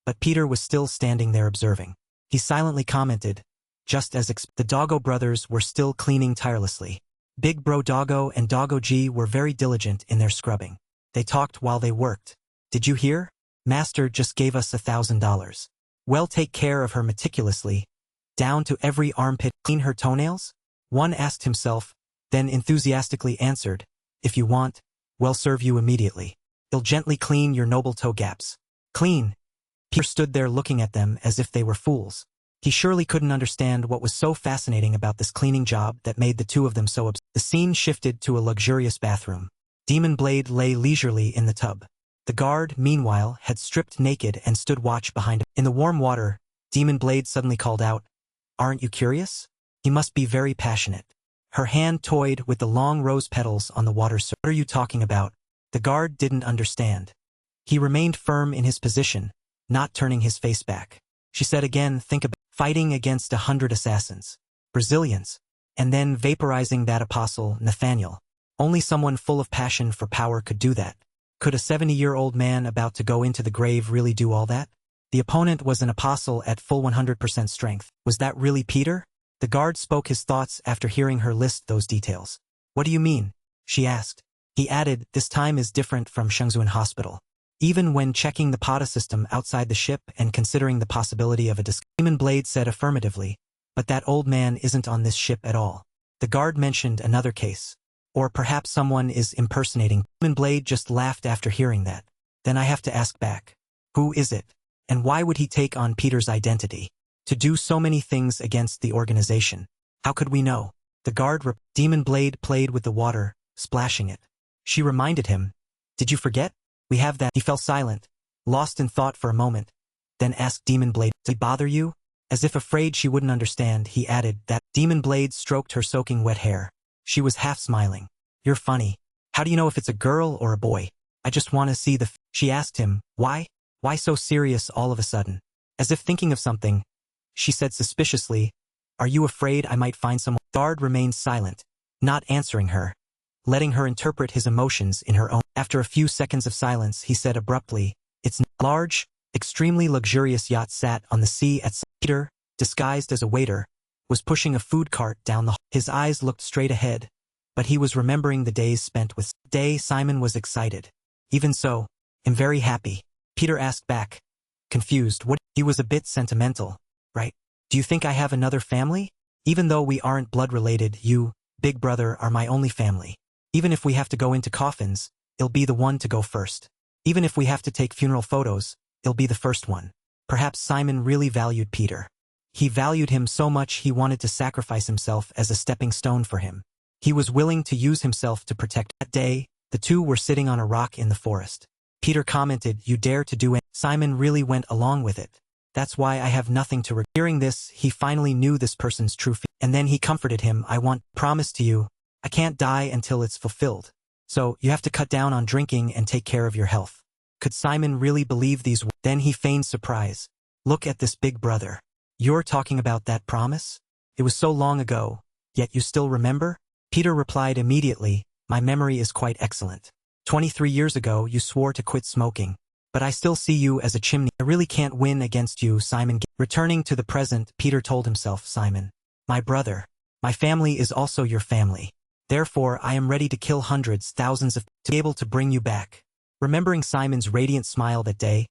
but Peter was still standing there observing. He silently commented, just as the Doggo brothers were still cleaning tirelessly. Big Bro Doggo and Doggo G were very diligent in their scrubbing. They talked while they worked. Did you hear? Master just gave us $1,000. Well, take care of her meticulously, down to every armpit. Clean her toenails? One asked himself, then enthusiastically answered, if you want, we'll serve you immediately. He'll gently clean your noble toe gaps. Clean. Peter stood there looking at them as if they were fools. He surely couldn't understand what was so fascinating about this cleaning job that made the 2 of them so obsessed. The scene shifted to a luxurious bathroom. Demon Blade lay leisurely in the tub. The guard, meanwhile, had stripped naked and stood watch behind him. In the warm water, Demon Blade suddenly called out, Aren't you curious? He must be very passionate. Her hand toyed with the long rose petals on the water's surface. What are you talking about? The guard didn't understand. He remained firm in his position, not turning his face back. She said again, think about fighting against 100 assassins, Brazilians, and then vaporizing that apostle, Nathaniel. Only someone full of passion for power could do that. Could a 70-year-old man about to go into the grave really do all that? The opponent was an apostle at full 100% strength. Was that really Peter? The guard spoke his thoughts after hearing her list those details. What do you mean? She asked. He added, this time is different from Shenzhen Hospital. Even when checking the POTA system outside the ship and considering the possibility of a Demon Blade said affirmatively, but that old man isn't on this ship at all. The guard mentioned another case. Or perhaps someone is impersonating. Demon Blade just laughed after hearing that. Then I have to ask back. Who is it? And why would he take on Peter's identity? To do so many things against the organization. How could we know? The guard Demon Blade played with the water, splashing it. She reminded him. Did you forget? We have that. He fell silent, lost in thought for a moment, then asked Demon Blade, did he bother you? As if afraid she wouldn't understand, he added that. Demon Blade stroked her soaking wet hair. She was half smiling. You're funny. How do you know if it's a girl or a boy? I just want to see the She asked him, why? Why so serious all of a sudden? As if thinking of something, she said suspiciously, are you afraid I might find someone? Guard remained silent, not answering her, letting her interpret his emotions in her own. After a few seconds of silence, he said abruptly, it's a large, extremely luxurious yacht sat on the sea at Peter, disguised as a waiter, was pushing a food cart down the hall. His eyes looked straight ahead, but he was remembering the days spent with Simon was excited. Even so, I'm very happy. Peter asked back, confused. What? He was a bit sentimental, right? Do you think I have another family? Even though we aren't blood related, you, big brother, are my only family. Even if we have to go into coffins, it'll be the one to go first. Even if we have to take funeral photos, it'll be the first one. Perhaps Simon really valued Peter. He valued him so much he wanted to sacrifice himself as a stepping stone for him. He was willing to use himself to protect. That day, the two were sitting on a rock in the forest. Peter commented, "You dare to do it." Simon really went along with it. "That's why I have nothing to regret." Hearing this, he finally knew this person's true feelings. And then he comforted him, "I want, promise to you, I can't die until it's fulfilled. So, you have to cut down on drinking and take care of your health." Could Simon really believe these words? Then he feigned surprise. "Look at this big brother. You're talking about that promise? It was so long ago, yet you still remember?" Peter replied immediately, "My memory is quite excellent. 23 years ago you swore to quit smoking. But I still see you as a chimney. I really can't win against you, Simon." Returning to the present, Peter told himself, "Simon, my brother, my family is also your family. Therefore I am ready to kill hundreds, thousands of to be able to bring you back." Remembering Simon's radiant smile that day,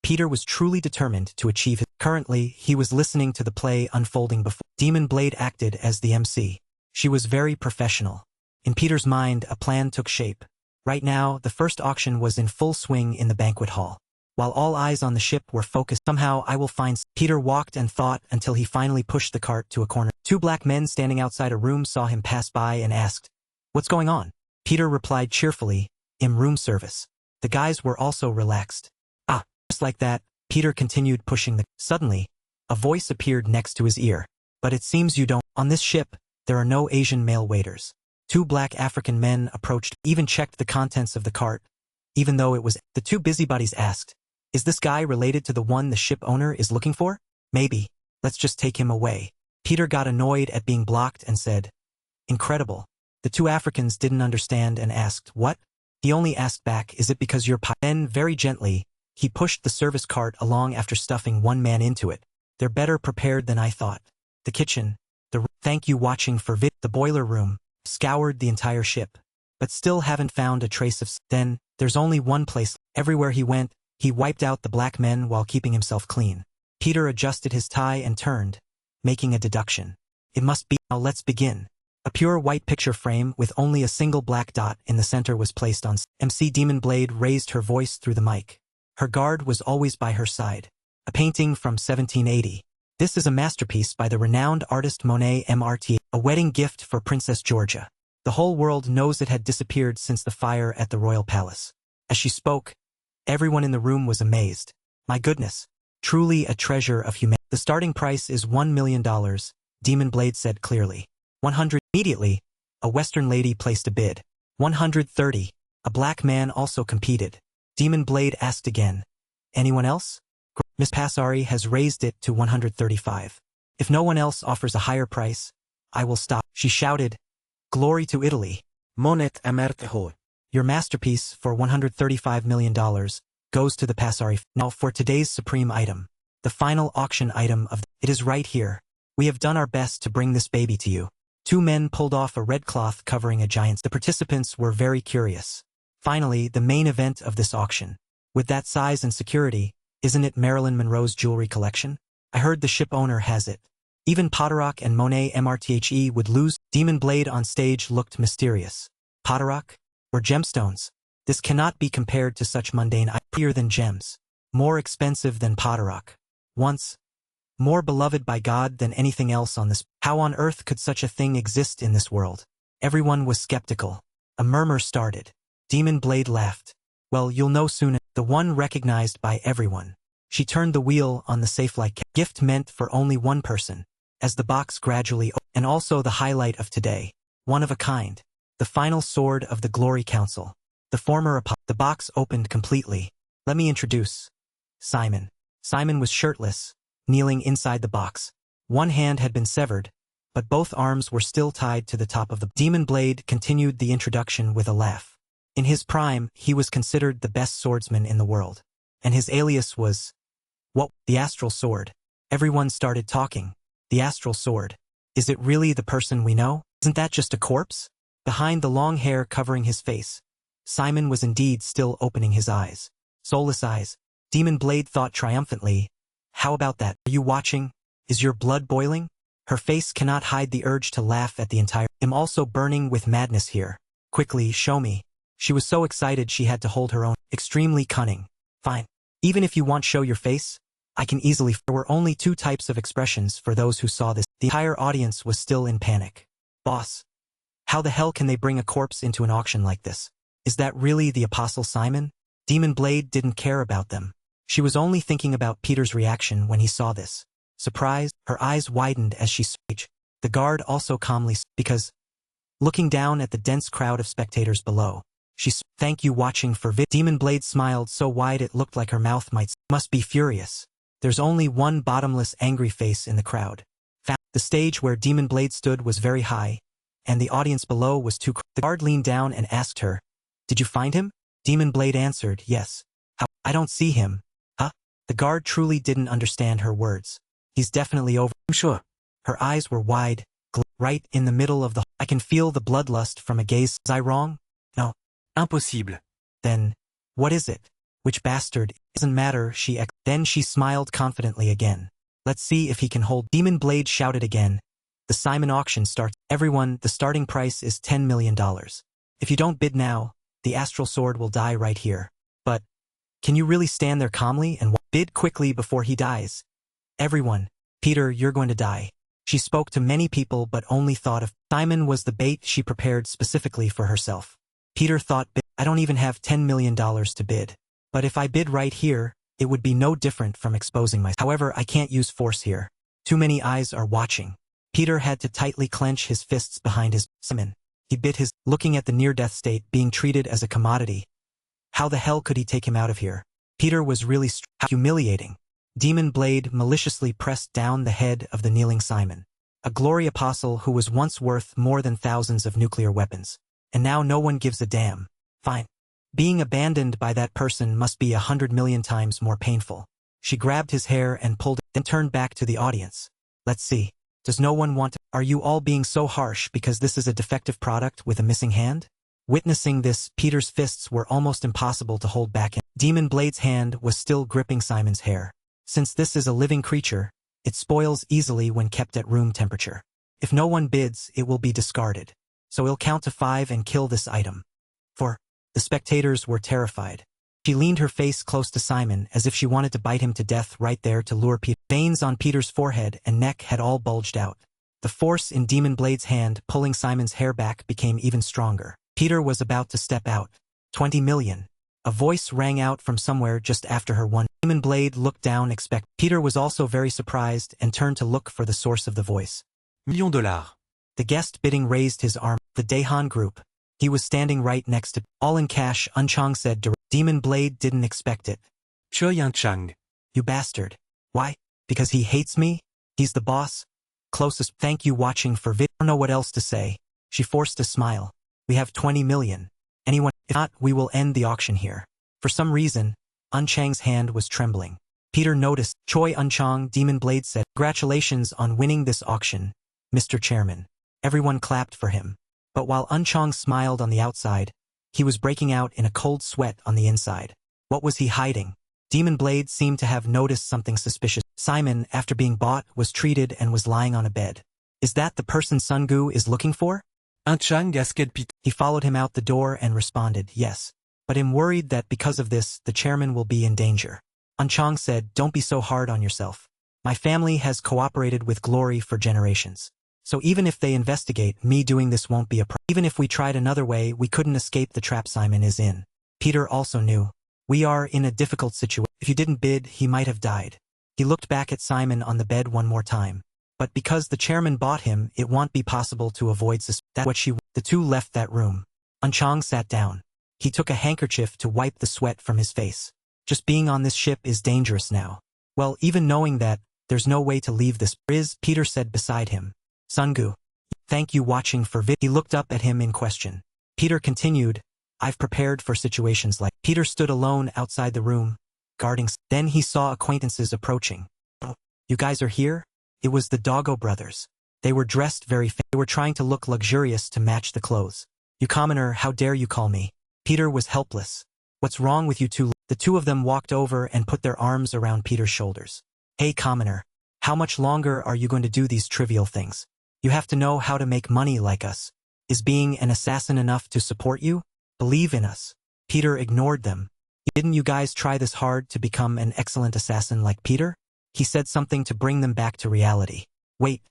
Peter was truly determined to achieve it. Currently, he was listening to the play unfolding before. Demon Blade acted as the MC. She was very professional. In Peter's mind, a plan took shape. Right now, the first auction was in full swing in the banquet hall. While all eyes on the ship were focused, somehow I will find. Peter walked and thought until he finally pushed the cart to a corner. Two black men standing outside a room saw him pass by and asked, "What's going on?" Peter replied cheerfully, "In room service." The guys were also relaxed. "Ah." Just like that, Peter continued pushing the. Suddenly, a voice appeared next to his ear. "But it seems you don't. On this ship, there are no Asian male waiters." Two black African men approached, even checked the contents of the cart, even though it was. The two busybodies asked, "Is this guy related to the one the ship owner is looking for?" "Maybe. Let's just take him away." Peter got annoyed at being blocked and said, "Incredible." The two Africans didn't understand and asked, "What?" He only asked back, "Is it because you're pi-" Then, very gently, he pushed the service cart along after stuffing one man into it. "They're better prepared than I thought." The kitchen, thank you watching for the boiler room, scoured the entire ship, but still haven't found a trace of. Then, there's only one place. Everywhere he went, he wiped out the black men while keeping himself clean. Peter adjusted his tie and turned, making a deduction. "It must be. Now let's begin." A pure white picture frame with only a single black dot in the center was placed on. MC Demon Blade raised her voice through the mic. Her guard was always by her side. A painting from 1780. This is a masterpiece by the renowned artist Monet MRT, a wedding gift for Princess Georgia. The whole world knows it had disappeared since the fire at the royal palace. As she spoke, everyone in the room was amazed. "My goodness, truly a treasure of humanity." "The starting price is $1 million, Demon Blade said clearly. 100. Immediately, a Western lady placed a bid. 130. A black man also competed. Demon Blade asked again, "Anyone else?" "Miss Passari has raised it to 135. If no one else offers a higher price, I will stop." She shouted, "Glory to Italy. Monet amerteho. Your masterpiece for $135 million goes to the Passari." Now for today's supreme item. The final auction item of it is right here. We have done our best to bring this baby to you. Two men pulled off a red cloth covering a giant. The participants were very curious. Finally, the main event of this auction. With that size and security, isn't it Marilyn Monroe's jewelry collection? I heard the ship owner has it. Even Potterock and Monet MRTHE would lose. Demon Blade on stage looked mysterious. Potterock? Or gemstones? This cannot be compared to such mundane items. Prettier than gems. More expensive than Potterock. Once. More beloved by God than anything else on this. How on earth could such a thing exist in this world? Everyone was skeptical. A murmur started. Demon Blade laughed. "Well, you'll know soon." The one recognized by everyone. She turned the wheel on the safe like gift meant for only one person. As the box gradually opened, and also the highlight of today. One of a kind. The final sword of the Glory Council. The former the box opened completely. Let me introduce Simon. Simon was shirtless, kneeling inside the box. One hand had been severed, but both arms were still tied to the top of the. Demon Blade continued the introduction with a laugh. In his prime, he was considered the best swordsman in the world. And his alias was, what? The Astral Sword. Everyone started talking. The Astral Sword. Is it really the person we know? Isn't that just a corpse? Behind the long hair covering his face, Simon was indeed still opening his eyes. Soulless eyes. Demon Blade thought triumphantly, "How about that? Are you watching? Is your blood boiling?" Her face cannot hide the urge to laugh at the entire. "I'm also burning with madness here. Quickly, show me." She was so excited she had to hold her own. Extremely cunning. "Fine. Even if you want show your face, I can easily. There were only two types of expressions for those who saw this. The entire audience was still in panic. Boss. How the hell can they bring a corpse into an auction like this? Is that really the Apostle Simon? Demon Blade didn't care about them. She was only thinking about Peter's reaction when he saw this. Surprised, her eyes widened as she spoke. The guard also calmly because, looking down at the dense crowd of spectators below, she thank you watching for Demon Blade smiled so wide it looked like her mouth must be furious. There's only one bottomless angry face in the crowd. The stage where Demon Blade stood was very high, and the audience below was too. The guard leaned down and asked her, "Did you find him?" Demon Blade answered, "Yes." "How? I don't see him." "Huh?" The guard truly didn't understand her words. "He's definitely over." "I'm sure." Her eyes were wide, right in the middle of the. I can feel the bloodlust from a gaze. Was I wrong? No. Impossible. Then, what is it? Which bastard? Doesn't matter, Then she smiled confidently again. "Let's see if he can hold." Demon Blade shouted again. The Simon auction starts. Everyone, the starting price is $10 million. If you don't bid now, the astral sword will die right here. But, can you really stand there calmly and bid quickly before he dies? Everyone, Peter, you're going to die. She spoke to many people but only thought of Simon was the bait she prepared specifically for herself. Peter thought, I don't even have $10 million to bid. But if I bid right here, it would be no different from exposing myself. However, I can't use force here. Too many eyes are watching. Peter had to tightly clench his fists behind his Simon. He bit his, looking at the near-death state being treated as a commodity. How the hell could he take him out of here? Peter was really humiliating. Demon Blade maliciously pressed down the head of the kneeling Simon. A glory apostle who was once worth more than thousands of nuclear weapons. And now no one gives a damn. Fine. Being abandoned by that person must be 100 million times more painful. She grabbed his hair and pulled it, then turned back to the audience. Let's see. Does no one want to? Are you all being so harsh because this is a defective product with a missing hand? Witnessing this, Peter's fists were almost impossible to hold back in. Demon Blade's hand was still gripping Simon's hair. Since this is a living creature, it spoils easily when kept at room temperature. If no one bids, it will be discarded. So he'll count to 5 and kill this item. The spectators were terrified. She leaned her face close to Simon as if she wanted to bite him to death right there to lure Peter. Veins on Peter's forehead and neck had all bulged out. The force in Demon Blade's hand pulling Simon's hair back became even stronger. Peter was about to step out. 20 million. A voice rang out from somewhere just after her one. Demon Blade looked down Peter was also very surprised and turned to look for the source of the voice. $1,000,000. The guest bidding raised his arm. The Daehan group. He was standing right next to. All in cash, Unchang said. Demon Blade didn't expect it. Choi Chang. You bastard. Why? Because he hates me? He's the boss? Closest. Thank you watching for vid. I don't know what else to say. She forced a smile. We have 20 million. Anyone? If not, we will end the auction here. For some reason, Unchang's hand was trembling. Peter noticed. Choi Unchang, Demon Blade said, "Congratulations on winning this auction, Mr. Chairman." Everyone clapped for him. But while Unchang smiled on the outside, he was breaking out in a cold sweat on the inside. What was he hiding? Demon Blade seemed to have noticed something suspicious. Simon, after being bought, was treated and was lying on a bed. Is that the person Sungu is looking for? Unchang asked Peter. He followed him out the door and responded, yes. But I'm worried that because of this, the chairman will be in danger. Unchang said, don't be so hard on yourself. My family has cooperated with Glory for generations. So even if they investigate, me doing this won't be a problem. Even if we tried another way, we couldn't escape the trap Simon is in. Peter also knew. We are in a difficult situation. If you didn't bid, he might have died. He looked back at Simon on the bed one more time. But because the chairman bought him, it won't be possible to avoid suspicion. That's what she. The two left that room. Unchang sat down. He took a handkerchief to wipe the sweat from his face. Just being on this ship is dangerous now. Well, even knowing that, there's no way to leave this. Peter said beside him. Sungu. Thank you watching for vid. He looked up at him in question. Peter continued, I've prepared for situations like. Peter stood alone outside the room, guarding. Then he saw acquaintances approaching. Oh, you guys are here? It was the Doggo brothers. They were dressed very They were trying to look luxurious to match the clothes. You commoner, how dare you call me? Peter was helpless. What's wrong with you two? The two of them walked over and put their arms around Peter's shoulders. Hey commoner, how much longer are you going to do these trivial things? You have to know how to make money like us. Is being an assassin enough to support you? Believe in us. Peter ignored them. Didn't you guys try this hard to become an excellent assassin like Peter? He said something to bring them back to reality. Wait.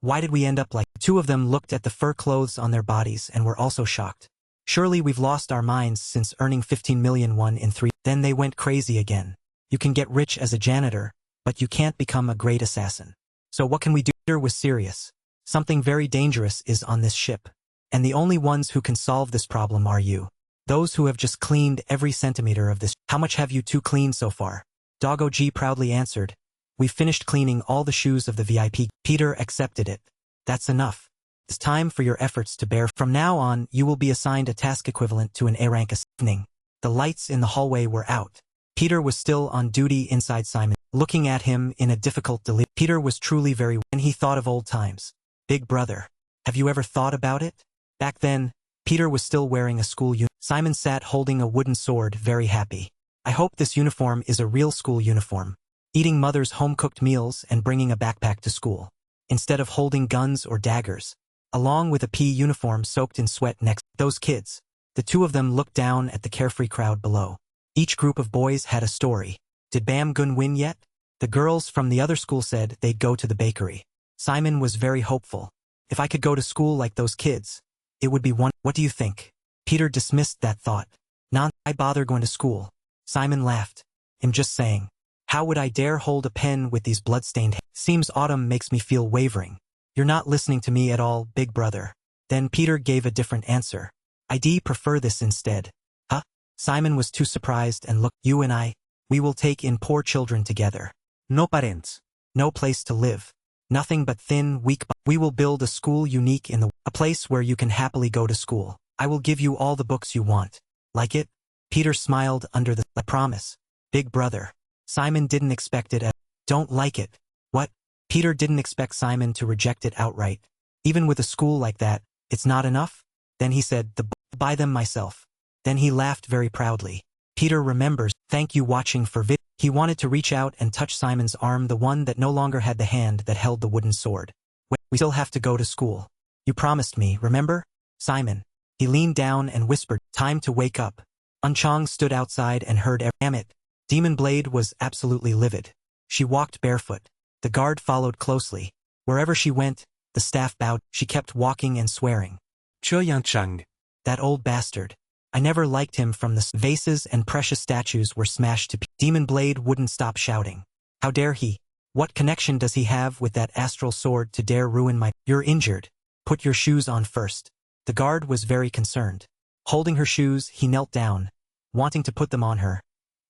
Why did we end up like— Two of them looked at the fur clothes on their bodies and were also shocked. Surely we've lost our minds since earning 15 million won in 3. Then they went crazy again. You can get rich as a janitor, but you can't become a great assassin. So what can we do? Peter was serious. Something very dangerous is on this ship. And the only ones who can solve this problem are you. Those who have just cleaned every centimeter of this. How much have you two cleaned so far? Doggo G proudly answered. We've finished cleaning all the shoes of the VIP. Peter accepted it. That's enough. It's time for your efforts to bear. From now on, you will be assigned a task equivalent to an A rank evening. The lights in the hallway were out. Peter was still on duty inside Simon, looking at him in a difficult delirium. Peter was truly very— When he thought of old times. Big brother. Have you ever thought about it? Back then, Peter was still wearing a school uniform. Simon sat holding a wooden sword, very happy. I hope this uniform is a real school uniform. Eating mother's home-cooked meals and bringing a backpack to school, instead of holding guns or daggers, along with a PE uniform soaked in sweat next. Those kids. The two of them looked down at the carefree crowd below. Each group of boys had a story. Did Bam Gun win yet? The girls from the other school said they'd go to the bakery. Simon was very hopeful. If I could go to school like those kids, it would be one. What do you think? Peter dismissed that thought. I bother going to school. Simon laughed. I'm just saying. How would I dare hold a pen with these blood-stained hands? Seems autumn makes me feel wavering. You're not listening to me at all, big brother. Then Peter gave a different answer. I'd prefer this instead. Huh? Simon was too surprised and looked. You and I, we will take in poor children together. No parents. No place to live. Nothing but thin, weak. We will build a school unique in a place where you can happily go to school. I will give you all the books you want. Like it? Peter smiled under the— I promise. Big brother. Simon didn't expect it. Don't like it. What? Peter didn't expect Simon to reject it outright. Even with a school like that, it's not enough? Then he said, buy them myself. Then he laughed very proudly. Peter remembers. Thank you watching for vid. He wanted to reach out and touch Simon's arm, the one that no longer had the hand that held the wooden sword. Wait, we still have to go to school. You promised me, remember? Simon. He leaned down and whispered, time to wake up. Unchong stood outside and heard Damn it. Demon Blade was absolutely livid. She walked barefoot. The guard followed closely. Wherever she went, the staff bowed. She kept walking and swearing. Choi Chang. That old bastard. I never liked him from the vases and precious statues were smashed to pieces. Demon Blade wouldn't stop shouting. How dare he? What connection does he have with that astral sword to dare ruin my— You're injured. Put your shoes on first. The guard was very concerned. Holding her shoes, he knelt down, wanting to put them on her,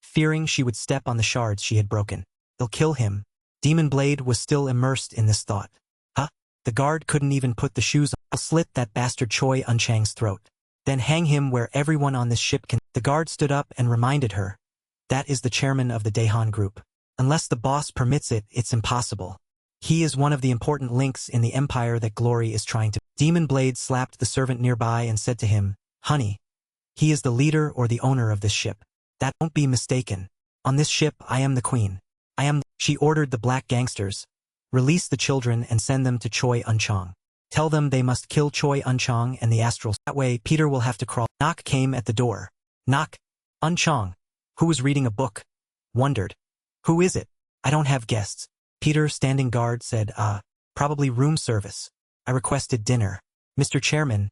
fearing she would step on the shards she had broken. They'll kill him. Demon Blade was still immersed in this thought. Huh? The guard couldn't even put the shoes on. I'll slit that bastard Choi Unchang's throat. Then hang him where everyone on this ship can. The guard stood up and reminded her. That is the chairman of the Daehan group. Unless the boss permits it, it's impossible. He is one of the important links in the empire that Glory is trying to— Demon Blade slapped the servant nearby and said to him, honey, he is the leader or the owner of this ship. That won't be mistaken. On this ship, I am the queen. She ordered the black gangsters. Release the children and send them to Choi Unchong. Tell them they must kill Choi Unchong and the astrals. That way, Peter will have to crawl. Knock came at the door. Knock. Unchong, who was reading a book, wondered. Who is it? I don't have guests. Peter, standing guard, said, probably room service. I requested dinner. Mr. Chairman,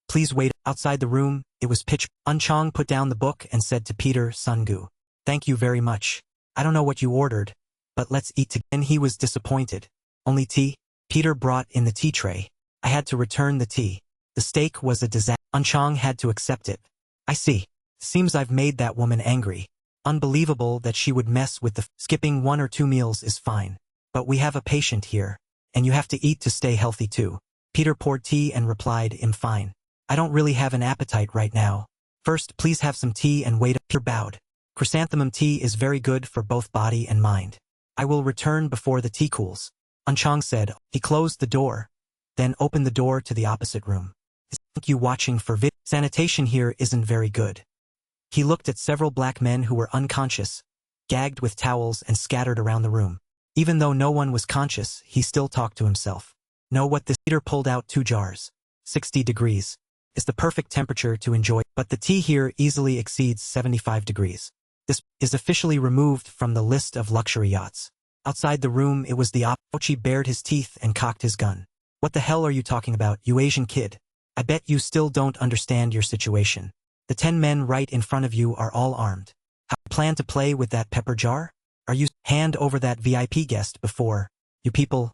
please wait. Outside the room, it was pitch. Unchong put down the book and said to Peter, Sungu, thank you very much. I don't know what you ordered, but let's eat together. And he was disappointed. Only tea? Peter brought in the tea tray. I had to return the tea. The steak was a disaster. Unchong had to accept it. I see. Seems I've made that woman angry. Unbelievable that she would mess with the— Skipping 1 or 2 meals is fine. But we have a patient here, and you have to eat to stay healthy too. Peter poured tea and replied, I'm fine. I don't really have an appetite right now. First, please have some tea and wait. Peter bowed. Chrysanthemum tea is very good for both body and mind. I will return before the tea cools. Unchong said. He closed the door, then opened the door to the opposite room. Thank you watching for vid. Sanitation here isn't very good. He looked at several black men who were unconscious, gagged with towels and scattered around the room. Even though no one was conscious, he still talked to himself. Know what this— Peter pulled out 2 jars. 60 degrees. Is the perfect temperature to enjoy, but the tea here easily exceeds 75 degrees. This is officially removed from the list of luxury yachts. Outside the room it was the Fauci bared his teeth and cocked his gun. What the hell are you talking about, you Asian kid? I bet you still don't understand your situation. The 10 men right in front of you are all armed. How do you plan to play with that pepper jar? Are you hand over that VIP guest before? You people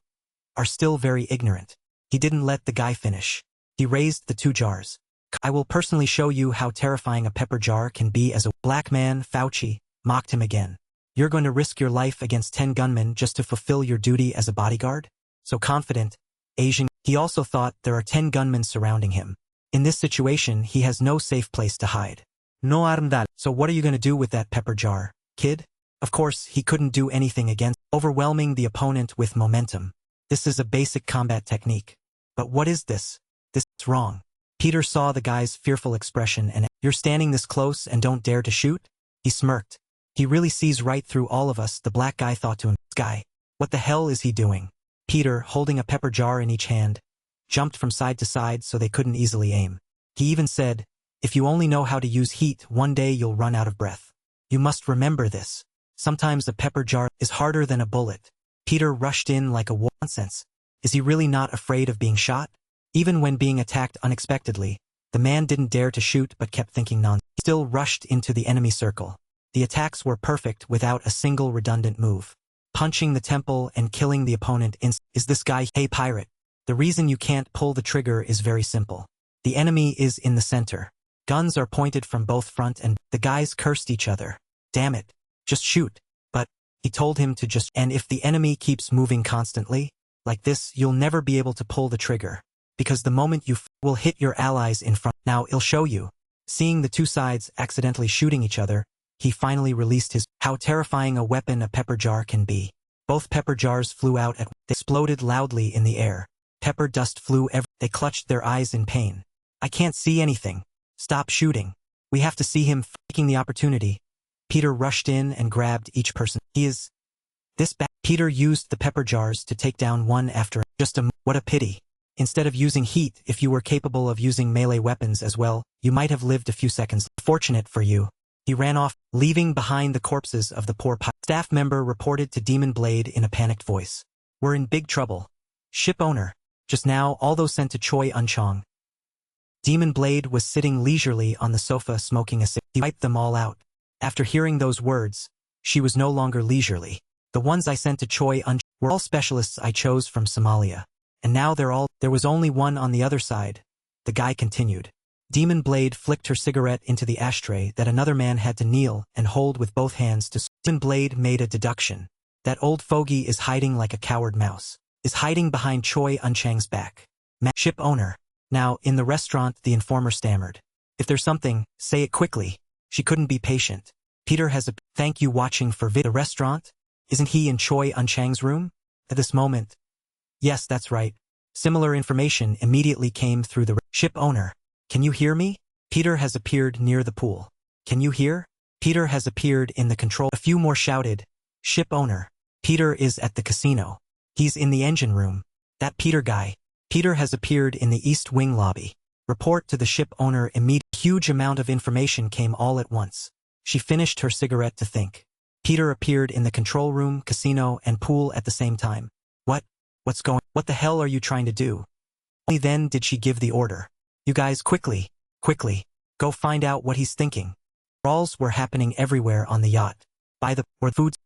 are still very ignorant. He didn't let the guy finish. He raised the 2 jars. I will personally show you how terrifying a pepper jar can be as a black man. Fauci mocked him again. You're going to risk your life against 10 gunmen just to fulfill your duty as a bodyguard? So confident, Asian. He also thought there are 10 gunmen surrounding him. In this situation, he has no safe place to hide. No armdal. So what are you going to do with that pepper jar, kid? Of course, he couldn't do anything against overwhelming the opponent with momentum. This is a basic combat technique. But what is this? This is wrong. Peter saw the guy's fearful expression and, you're standing this close and don't dare to shoot? He smirked. He really sees right through all of us, the black guy thought to him. This guy, what the hell is he doing? Peter, holding a pepper jar in each hand, jumped from side to side so they couldn't easily aim. He even said, if you only know how to use heat, one day you'll run out of breath. You must remember this. Sometimes a pepper jar is harder than a bullet. Peter rushed in like a nonsense. Is he really not afraid of being shot? Even when being attacked unexpectedly, the man didn't dare to shoot but kept thinking nonsense. He still rushed into the enemy circle. The attacks were perfect without a single redundant move. Punching the temple and killing the opponent is this guy. Hey pirate, the reason you can't pull the trigger is very simple. The enemy is in the center. Guns are pointed from both front and the guys cursed each other. Damn it, just shoot. But he told him to just, and if the enemy keeps moving constantly, like this, you'll never be able to pull the trigger. Because the moment you will hit your allies in front. Now I'll show you. Seeing the 2 sides accidentally shooting each other, he finally released his, how terrifying a weapon a pepper jar can be. Both pepper jars flew out at, they exploded loudly in the air. Pepper dust flew everywhere. They clutched their eyes in pain. I can't see anything. Stop shooting. We have to see him. Taking the opportunity, Peter rushed in and grabbed each person. He is this bad. Peter used the pepper jars to take down one after. What a pity. Instead of using heat, if you were capable of using melee weapons as well, you might have lived a few seconds. Fortunate for you. He ran off, leaving behind the corpses of the poor staff member reported to Demon Blade in a panicked voice. We're in big trouble. Ship owner. Just now, all those sent to Choi Unchong. Demon Blade was sitting leisurely on the sofa smoking a cigarette. He wiped them all out. After hearing those words, she was no longer leisurely. The ones I sent to Choi Unchong were all specialists I chose from Somalia. And now there was only one on the other side. The guy continued. Demon Blade flicked her cigarette into the ashtray that another man had to kneel and hold with both hands to. Demon Blade made a deduction. That old fogey is hiding like a coward mouse. Is hiding behind Choi Unchang's back. Ship owner. Now, in the restaurant, the informer stammered. If there's something, say it quickly. She couldn't be patient. Peter has a thank you watching for the restaurant? Isn't he in Choi Unchang's room? At this moment. Yes, that's right. Similar information immediately came through the ship owner. Can you hear me? Peter has appeared near the pool. Can you hear? Peter has appeared in the control. A few more shouted. Ship owner. Peter is at the casino. He's in the engine room. That Peter guy. Peter has appeared in the East Wing lobby. Report to the ship owner immediately. Huge amount of information came all at once. She finished her cigarette to think. Peter appeared in the control room, casino, and pool at the same time. What the hell are you trying to do? Only then did she give the order. You guys quickly, go find out what he's thinking. Brawls were happening everywhere on the yacht. By the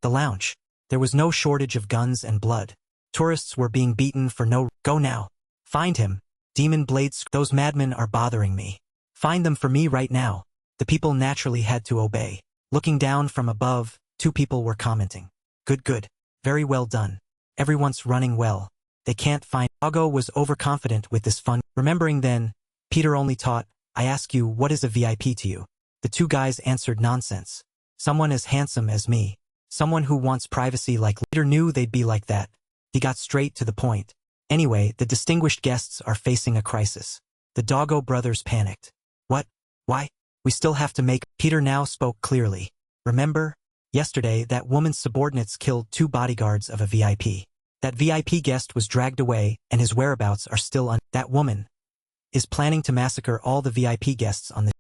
lounge. There was no shortage of guns and blood. Tourists were being beaten for no. Go now. Find him. Demon Blades. Those madmen are bothering me. Find them for me right now. The people naturally had to obey. Looking down from above, 2 people were commenting. Good. Very well done. Everyone's running well. They can't find. Ago was overconfident with this fun. Remembering then, Peter only taught, I ask you, what is a VIP to you? The 2 guys answered nonsense. Someone as handsome as me. Someone who wants privacy like. Peter knew they'd be like that. He got straight to the point. Anyway, the distinguished guests are facing a crisis. The Doggo brothers panicked. What? Why? We still have to make. Peter now spoke clearly. Remember? Yesterday, that woman's subordinates killed 2 bodyguards of a VIP. That VIP guest was dragged away, and his whereabouts are still That woman is planning to massacre all the VIP guests on the.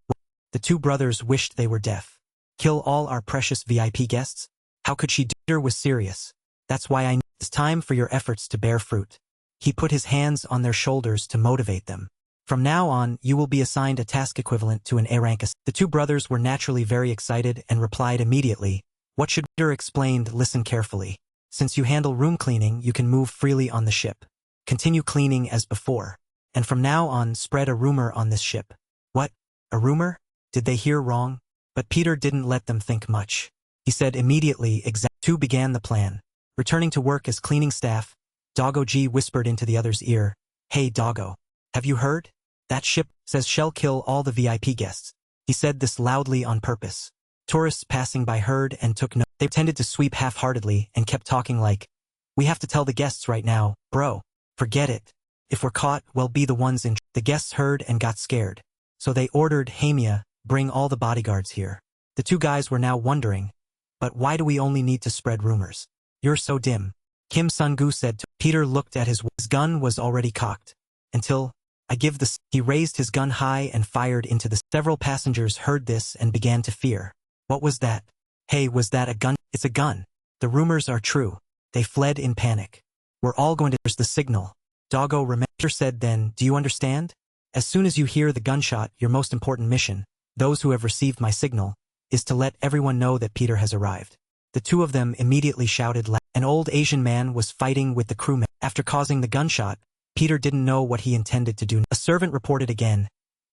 The 2 brothers wished they were deaf. Kill all our precious VIP guests? How could she do? Peter was serious. That's why I know it's time for your efforts to bear fruit. He put his hands on their shoulders to motivate them. From now on, you will be assigned a task equivalent to an A rank. The two brothers were naturally very excited and replied immediately, "What should?" Peter explained, "Listen carefully. Since you handle room cleaning, you can move freely on the ship. Continue cleaning as before. And from now on, spread a rumor on this ship." What? A rumor? Did they hear wrong? But Peter didn't let them think much. He said immediately, Two began the plan. Returning to work as cleaning staff, Doggo G whispered into the other's ear, "Hey Doggo, have you heard? That ship says shall kill all the VIP guests." He said this loudly on purpose. Tourists passing by heard and took note. They tended to sweep half-heartedly and kept talking like, "We have to tell the guests right now, bro. Forget it. If we're caught, we'll be the ones in." The guests heard and got scared. So they ordered Hamia, "Bring all the bodyguards here." The two guys were now wondering, "But why do we only need to spread rumors? You're so dim." Kim Sun-gu said to Peter looked at his gun was already cocked. "Until I give the..." He raised his gun high and fired into the... Several passengers heard this and began to fear. What was that? Hey, was that a gun? It's a gun. The rumors are true. They fled in panic. We're all going to... There's the signal. Doggo Peter said then, "Do you understand? As soon as you hear the gunshot, your most important mission, those who have received my signal, is to let everyone know that Peter has arrived." The two of them immediately shouted loud. An old Asian man was fighting with the crewman. After causing the gunshot, Peter didn't know what he intended to do. A servant reported again,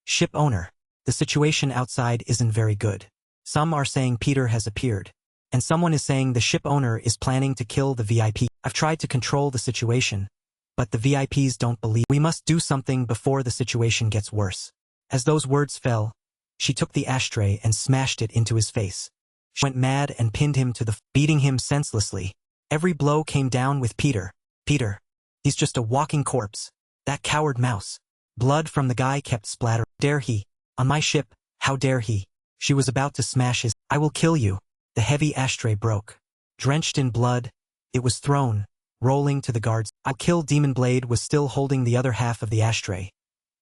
"Ship owner, the situation outside isn't very good. Some are saying Peter has appeared. And someone is saying the ship owner is planning to kill the VIP. I've tried to control the situation, but the VIPs don't believe. We must do something before the situation gets worse." As those words fell, she took the ashtray and smashed it into his face. She went mad and pinned him to the beating him senselessly. Every blow came down with Peter. "Peter. He's just a walking corpse. That coward mouse. Blood from the guy kept splattering. Dare he? On my ship, how dare he?" She was about to smash his... "I will kill you." The heavy ashtray broke. Drenched in blood, it was thrown, rolling to the guards. "I'll kill." Demon Blade was still holding the other half of the ashtray,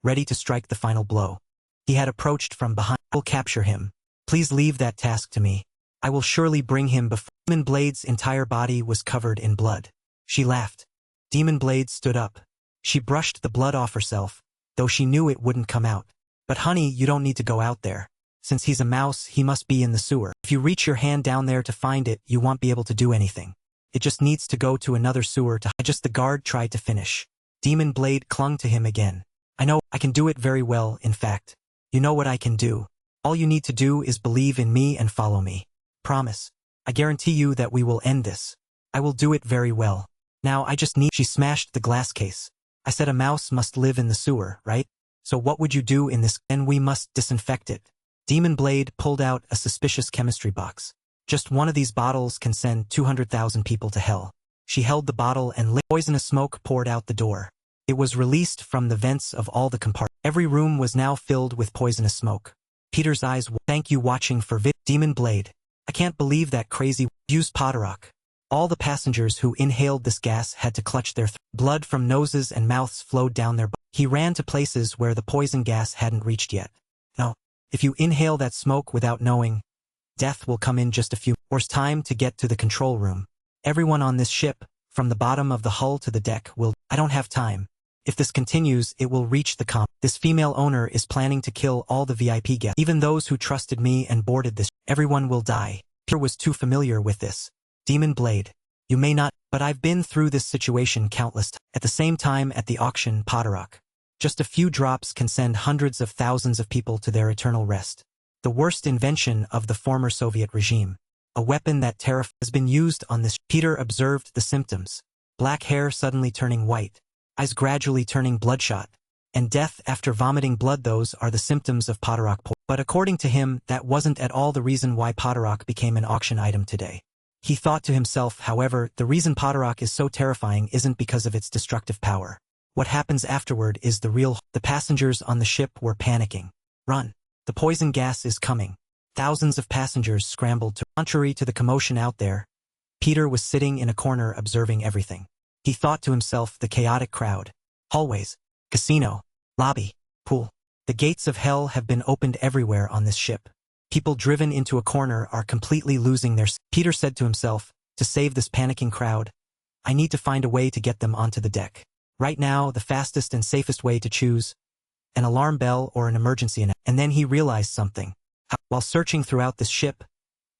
ready to strike the final blow. He had approached from behind. "I will capture him. Please leave that task to me. I will surely bring him before..." Demon Blade's entire body was covered in blood. She laughed. Demon Blade stood up. She brushed the blood off herself, though she knew it wouldn't come out. "But honey, you don't need to go out there. Since he's a mouse, he must be in the sewer. If you reach your hand down there to find it, you won't be able to do anything. It just needs to go to another sewer to..." The guard tried to finish. Demon Blade clung to him again. "I know, I can do it very well, in fact. You know what I can do. All you need to do is believe in me and follow me. Promise. I guarantee you that we will end this. I will do it very well. Now I just need..." She smashed the glass case. "I said a mouse must live in the sewer, right? So what would you do in this? Then we must disinfect it." Demon Blade pulled out a suspicious chemistry box. "Just one of these bottles can send 200,000 people to hell." She held the bottle and lit. Poisonous smoke poured out the door. It was released from the vents of all the compartments. Every room was now filled with poisonous smoke. Peter's eyes... Thank you watching for Demon Blade. I can't believe that crazy... Use Potarock. All the passengers who inhaled this gas had to clutch their blood from noses and mouths flowed down their bodies. He ran to places where the poison gas hadn't reached yet. No. If you inhale that smoke without knowing, death will come in just a few hours. Time to get to the control room. Everyone on this ship, from the bottom of the hull to the deck, will... I don't have time. If this continues, it will reach the comp. This female owner is planning to kill all the VIP guests. Even those who trusted me and boarded this. Everyone will die. Peter was too familiar with this. Demon Blade. You may not, but I've been through this situation countless times. At the same time at the auction, Potarock. Just a few drops can send hundreds of thousands of people to their eternal rest. The worst invention of the former Soviet regime. A weapon that has been used on this. Peter observed the symptoms. Black hair suddenly turning white. Eyes gradually turning bloodshot. And death after vomiting blood. Those are the symptoms of Potarock poison. But according to him, that wasn't at all the reason why Potarock became an auction item today. He thought to himself, however, the reason Potarock is so terrifying isn't because of its destructive power. What happens afterward is the real... The passengers on the ship were panicking. Run. The poison gas is coming. Thousands of passengers scrambled to... Contrary to the commotion out there, Peter was sitting in a corner observing everything. He thought to himself, the chaotic crowd. Hallways. Casino. Lobby. Pool. The gates of hell have been opened everywhere on this ship. People driven into a corner are completely losing their... Peter said to himself, to save this panicking crowd, I need to find a way to get them onto the deck. Right now, the fastest and safest way to choose an alarm bell or an emergency announcement. And then he realized something. While searching throughout this ship,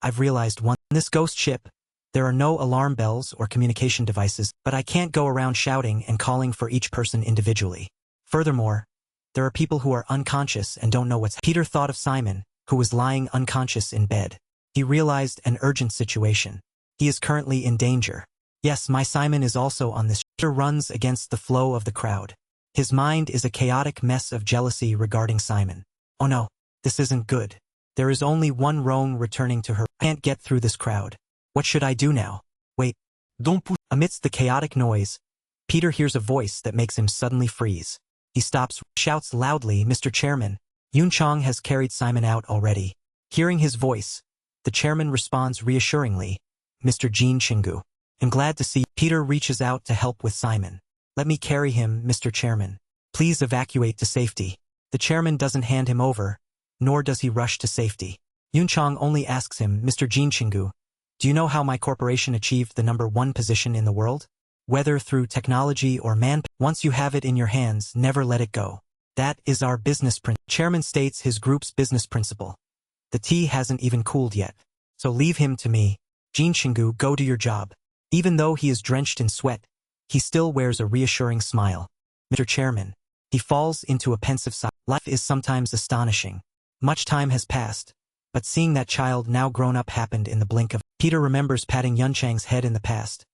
I've realized one. In this ghost ship, there are no alarm bells or communication devices, but I can't go around shouting and calling for each person individually. Furthermore, there are people who are unconscious and don't know what's happening. Peter thought of Simon, who was lying unconscious in bed. He realized an urgent situation. He is currently in danger. Yes, my Simon is also on this. Peter runs against the flow of the crowd. His mind is a chaotic mess of jealousy regarding Simon. Oh no, this isn't good. There is only one Roan returning to her. I can't get through this crowd. What should I do now? Wait. Amidst the chaotic noise, Peter hears a voice that makes him suddenly freeze. He stops, shouts loudly, Mr. Chairman, Yun Chong has carried Simon out already. Hearing his voice, the chairman responds reassuringly, Mr. Jin Chingu. I'm glad to see you. Peter reaches out to help with Simon. Let me carry him, Mr. Chairman. Please evacuate to safety. The chairman doesn't hand him over, nor does he rush to safety. Yun Chong only asks him, Mr. Jin Chingu, do you know how my corporation achieved the #1 position in the world? Whether through technology or once you have it in your hands, never let it go. That is our business principle. Chairman states his group's business principle. The tea hasn't even cooled yet. So leave him to me. Jin Chingu, go do your job. Even though he is drenched in sweat, he still wears a reassuring smile. Mr. Chairman. He falls into a pensive silence. Life is sometimes astonishing. Much time has passed, but seeing that child now grown up happened in the blink of. Peter remembers patting Yun Chang's head in the past,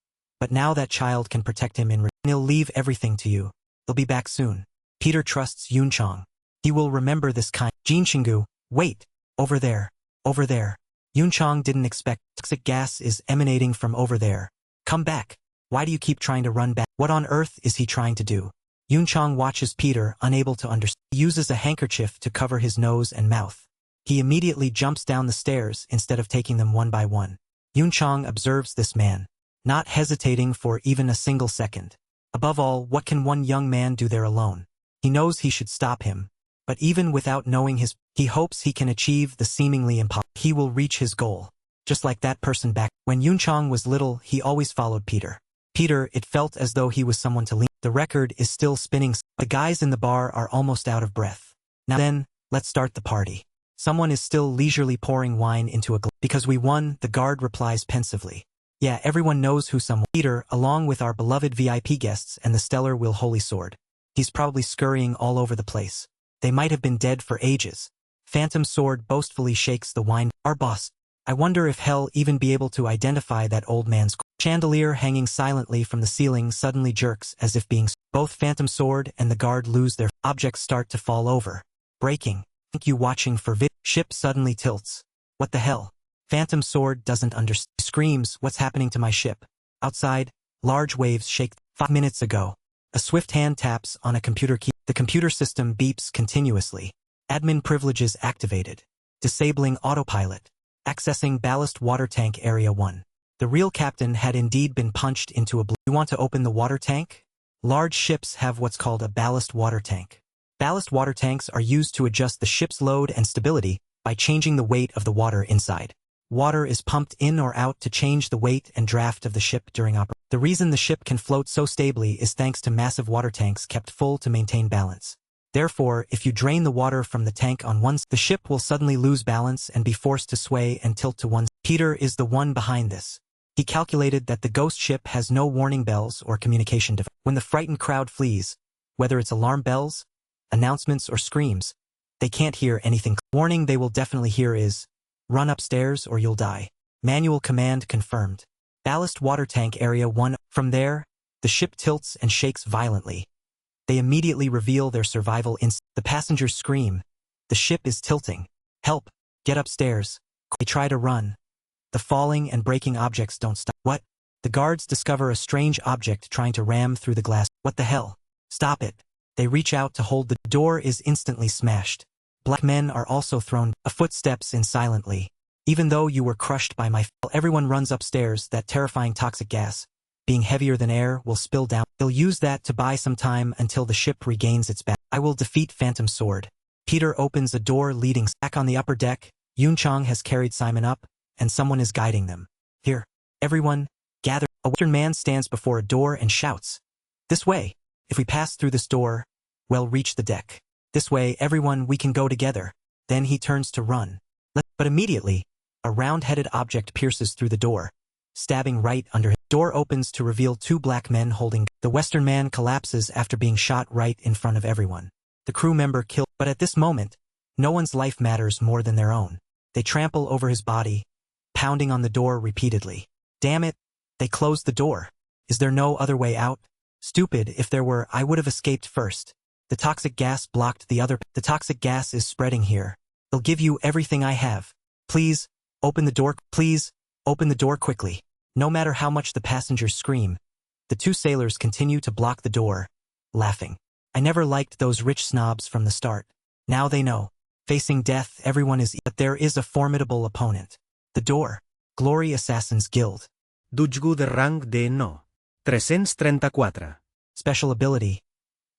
but now that child can protect him in return. He'll leave everything to you. He'll be back soon. Peter trusts Yun Chong. He will remember this kind. Jin Chingu, wait, over there, over there. Yun Chong didn't expect. Toxic gas is emanating from over there. Come back. Why do you keep trying to run back? What on earth is he trying to do? Yun Chong watches Peter, unable to understand. He uses a handkerchief to cover his nose and mouth. He immediately jumps down the stairs instead of taking them one by one. Yun Chong observes this man, not hesitating for even a single second. Above all, what can one young man do there alone? He knows he should stop him, but even without knowing he hopes he can achieve the seemingly impossible. He will reach his goal. Just like that person back. When Yun Chong was little, he always followed Peter. Peter, it felt as though he was someone to lean. The record is still spinning. The guys in the bar are almost out of breath. Now then, let's start the party. Someone is still leisurely pouring wine into a glass. Because we won, the guard replies pensively. Yeah, everyone knows who someone. Peter, along with our beloved VIP guests and the stellar Will Holy Sword. He's probably scurrying all over the place. They might have been dead for ages. Phantom Sword boastfully shakes the wine. Our boss. I wonder if hell even be able to identify that old man's chandelier hanging silently from the ceiling suddenly jerks as if being. Both Phantom Sword and the guard lose their objects start to fall over. Breaking. Think you watching for Ship suddenly tilts. What the hell? Phantom Sword doesn't understand. Screams, what's happening to my ship? Outside, large waves shake. 5 minutes ago. A swift hand taps on a computer key. The computer system beeps continuously. Admin privileges activated. Disabling autopilot. Accessing ballast water tank area 1. The real captain had indeed been punched into a blue. You want to open the water tank? Large ships have what's called a ballast water tank. Ballast water tanks are used to adjust the ship's load and stability by changing the weight of the water inside. Water is pumped in or out to change the weight and draft of the ship during operation. The reason the ship can float so stably is thanks to massive water tanks kept full to maintain balance. Therefore, if you drain the water from the tank on one side, the ship will suddenly lose balance and be forced to sway and tilt to one side. Peter is the one behind this. He calculated that the ghost ship has no warning bells or communication device. When the frightened crowd flees, whether it's alarm bells, announcements or screams, they can't hear anything. Warning they will definitely hear is, run upstairs or you'll die. Manual command confirmed. Ballast water tank area 1. From there, the ship tilts and shakes violently. They immediately reveal their survival instinct. The passengers scream. The ship is tilting. Help! Get upstairs. They try to run. The falling and breaking objects don't stop. What? The guards discover a strange object trying to ram through the glass. What the hell? Stop it. They reach out to hold the door is instantly smashed. Black men are also thrown. A footsteps in silently. Even though you were crushed by my everyone runs upstairs. That terrifying toxic gas, being heavier than air, will spill down. They'll use that to buy some time until the ship regains its balance. I will defeat Phantom Sword. Peter opens a door leading back on the upper deck. Yun Chong has carried Simon up, and someone is guiding them. Here, everyone, gather. A Western man stands before a door and shouts, "This way! If we pass through this door, we'll reach the deck. This way, everyone, we can go together." Then he turns to run. But immediately, a round-headed object pierces through the door, stabbing right under him. The door opens to reveal two black men holding. The Western man collapses after being shot right in front of everyone. The crew member killed. But at this moment, no one's life matters more than their own. They trample over his body, pounding on the door repeatedly. Damn it! They closed the door. Is there no other way out? Stupid, if there were, I would have escaped first. The toxic gas blocked the other. The toxic gas is spreading here. They'll give you everything I have. Please, open the door. Please, open the door quickly. No matter how much the passengers scream, the two sailors continue to block the door, laughing. I never liked those rich snobs from the start. Now they know. Facing death, everyone is. But there is a formidable opponent. The door. Glory Assassins Guild. Dujgu de rang de no. 334. Special ability.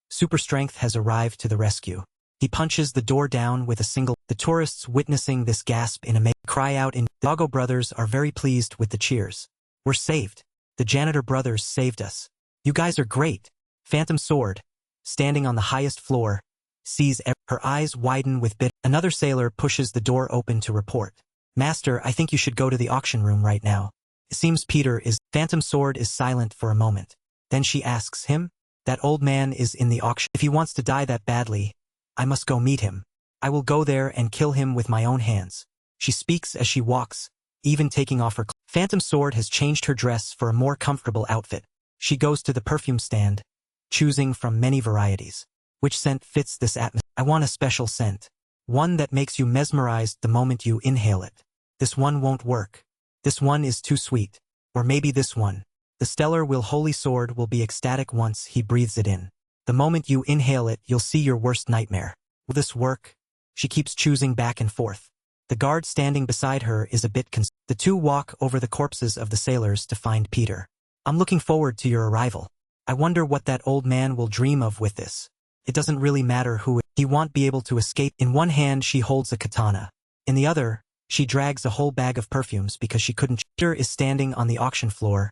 Super Strength has arrived to the rescue. He punches the door down with a single. The tourists witnessing this gasp in amazement, cry out in. The Doggo brothers are very pleased with the cheers. We're saved. The janitor brothers saved us. You guys are great. Phantom Sword, standing on the highest floor, sees her eyes widen with bit. Another sailor pushes the door open to report. Master, I think you should go to the auction room right now. It seems Peter is. Phantom Sword is silent for a moment. Then she asks him. That old man is in the auction. If he wants to die that badly, I must go meet him. I will go there and kill him with my own hands. She speaks as she walks, even taking off her clothes. Phantom Sword has changed her dress for a more comfortable outfit. She goes to the perfume stand, choosing from many varieties. Which scent fits this atmosphere? I want a special scent. One that makes you mesmerized the moment you inhale it. This one won't work. This one is too sweet. Or maybe this one. The Stellar Will Holy Sword will be ecstatic once he breathes it in. The moment you inhale it, you'll see your worst nightmare. Will this work? She keeps choosing back and forth. The guard standing beside her is a bit concerned. The two walk over the corpses of the sailors to find Peter. I'm looking forward to your arrival. I wonder what that old man will dream of with this. It doesn't really matter who he won't be able to escape. In one hand she holds a katana. In the other, she drags a whole bag of perfumes because she couldn't. Peter is standing on the auction floor.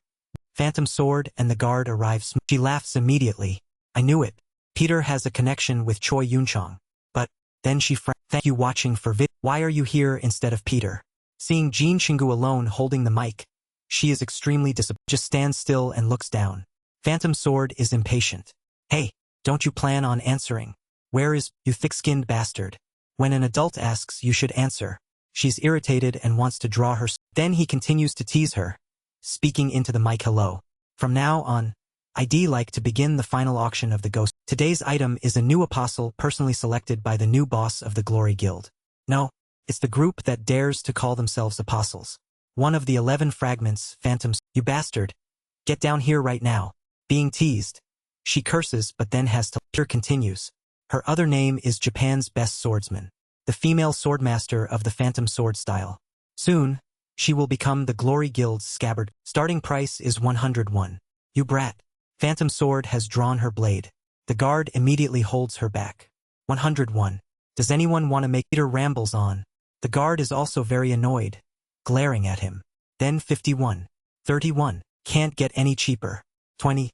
Phantom Sword and the guard arrive. She laughs immediately. I knew it. Peter has a connection with Choi Yunchong. But, then she thank you watching for vid. Why are you here instead of Peter? Seeing Jean Chingu alone holding the mic, she is extremely disappointed. Just stands still and looks down. Phantom Sword is impatient. Hey, don't you plan on answering? Where is, you thick-skinned bastard? When an adult asks, you should answer. She's irritated and wants to draw her. Then he continues to tease her, speaking into the mic. Hello. From now on, I'd like to begin the final auction of the ghost. Today's item is a new apostle personally selected by the new boss of the Glory Guild. No, it's the group that dares to call themselves apostles. One of the 11 fragments, Phantoms. You bastard. Get down here right now. Being teased. She curses but then has to. Peter continues. Her other name is Japan's best swordsman. The female swordmaster of the Phantom Sword style. Soon, she will become the Glory Guild's scabbard. Starting price is 101. You brat. Phantom Sword has drawn her blade. The guard immediately holds her back. 101. Does anyone want to make? Peter rambles on. The guard is also very annoyed, glaring at him. Then 51. 31. Can't get any cheaper. 20.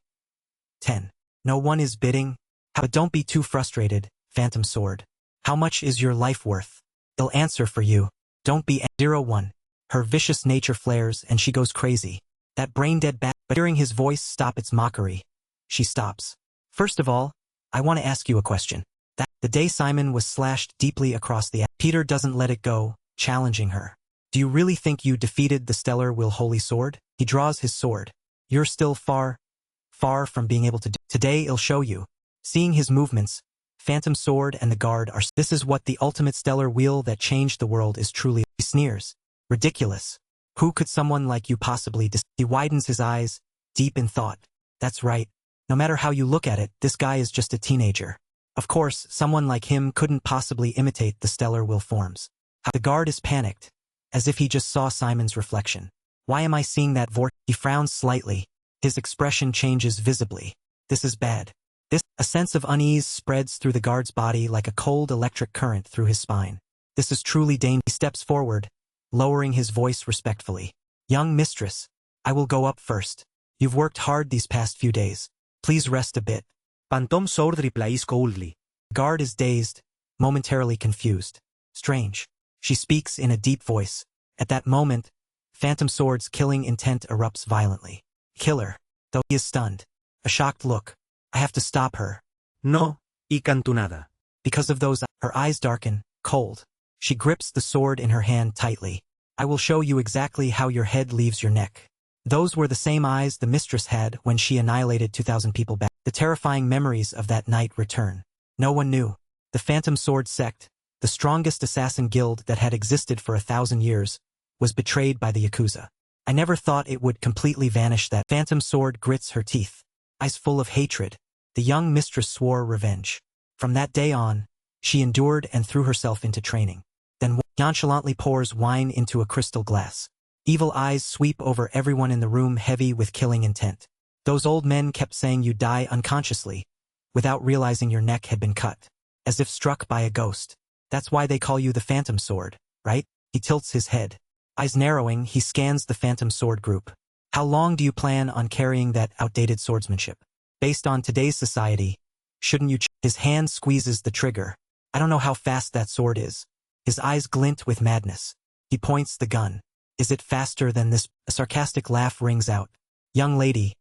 10. No one is bidding. But don't be too frustrated, Phantom Sword. How much is your life worth? They'll answer for you. Don't be 01. Her vicious nature flares and she goes crazy. That brain-dead bat. But hearing his voice stop its mockery, she stops. First of all, I want to ask you a question. The day Simon was slashed deeply across the. Peter doesn't let it go, challenging her. Do you really think you defeated the Stellar Will Holy Sword? He draws his sword. You're still far from being able to do. Today I'll show you. Seeing his movements, Phantom Sword and the guard are. This is what the ultimate stellar wheel that changed the world is truly. He sneers. Ridiculous. Who could someone like you possibly He widens his eyes, deep in thought. That's right. No matter how you look at it, this guy is just a teenager. Of course, someone like him couldn't possibly imitate the stellar will forms. The guard is panicked, as if he just saw Simon's reflection. Why am I seeing that vortex? He frowns slightly. His expression changes visibly. This is bad. A sense of unease spreads through the guard's body like a cold electric current through his spine. This is truly dangerous. He steps forward, lowering his voice respectfully. Young mistress, I will go up first. You've worked hard these past few days. Please rest a bit. Phantom Sword replies coldly. Guard is dazed, momentarily confused. Strange. She speaks in a deep voice. At that moment, Phantom Sword's killing intent erupts violently. Kill her. Though he is stunned. A shocked look. I have to stop her. No, y canto nada. Because of those, her eyes darken, cold. She grips the sword in her hand tightly. I will show you exactly how your head leaves your neck. Those were the same eyes the mistress had when she annihilated 2,000 people back. The terrifying memories of that night return. No one knew. The Phantom Sword sect, the strongest assassin guild that had existed for 1,000 years, was betrayed by the Yakuza. I never thought it would completely vanish. That Phantom Sword grits her teeth. Eyes full of hatred. The young mistress swore revenge. From that day on, she endured and threw herself into training. Then nonchalantly pours wine into a crystal glass. Evil eyes sweep over everyone in the room, heavy with killing intent. Those old men kept saying you die unconsciously, without realizing your neck had been cut, as if struck by a ghost. That's why they call you the Phantom Sword, right? He tilts his head. Eyes narrowing, he scans the Phantom Sword group. How long do you plan on carrying that outdated swordsmanship? Based on today's society, shouldn't you His hand squeezes the trigger. I don't know how fast that sword is. His eyes glint with madness. He points the gun. Is it faster than this? A sarcastic laugh rings out. Young lady,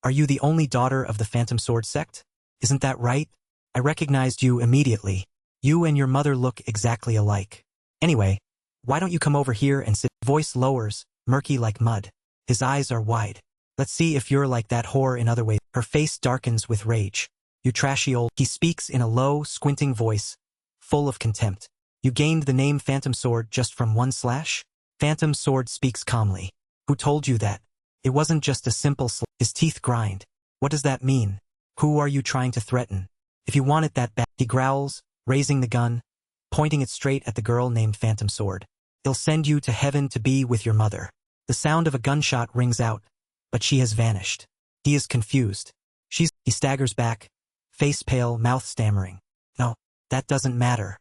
are you the only daughter of the Phantom Sword sect? Isn't that right? I recognized you immediately. You and your mother look exactly alike. Anyway, why don't you come over here and sit? Voice lowers, murky like mud. His eyes are wide. Let's see if you're like that whore in other ways. Her face darkens with rage. You trashy old. He speaks in a low, squinting voice, full of contempt. You gained the name Phantom Sword just from one slash? Phantom Sword speaks calmly. Who told you that? It wasn't just a simple slash. His teeth grind. What does that mean? Who are you trying to threaten? If you want it that bad, he growls, raising the gun, pointing it straight at the girl named Phantom Sword. He'll send you to heaven to be with your mother. The sound of a gunshot rings out, but she has vanished. He is confused. He staggers back, face pale, mouth stammering. No, that doesn't matter.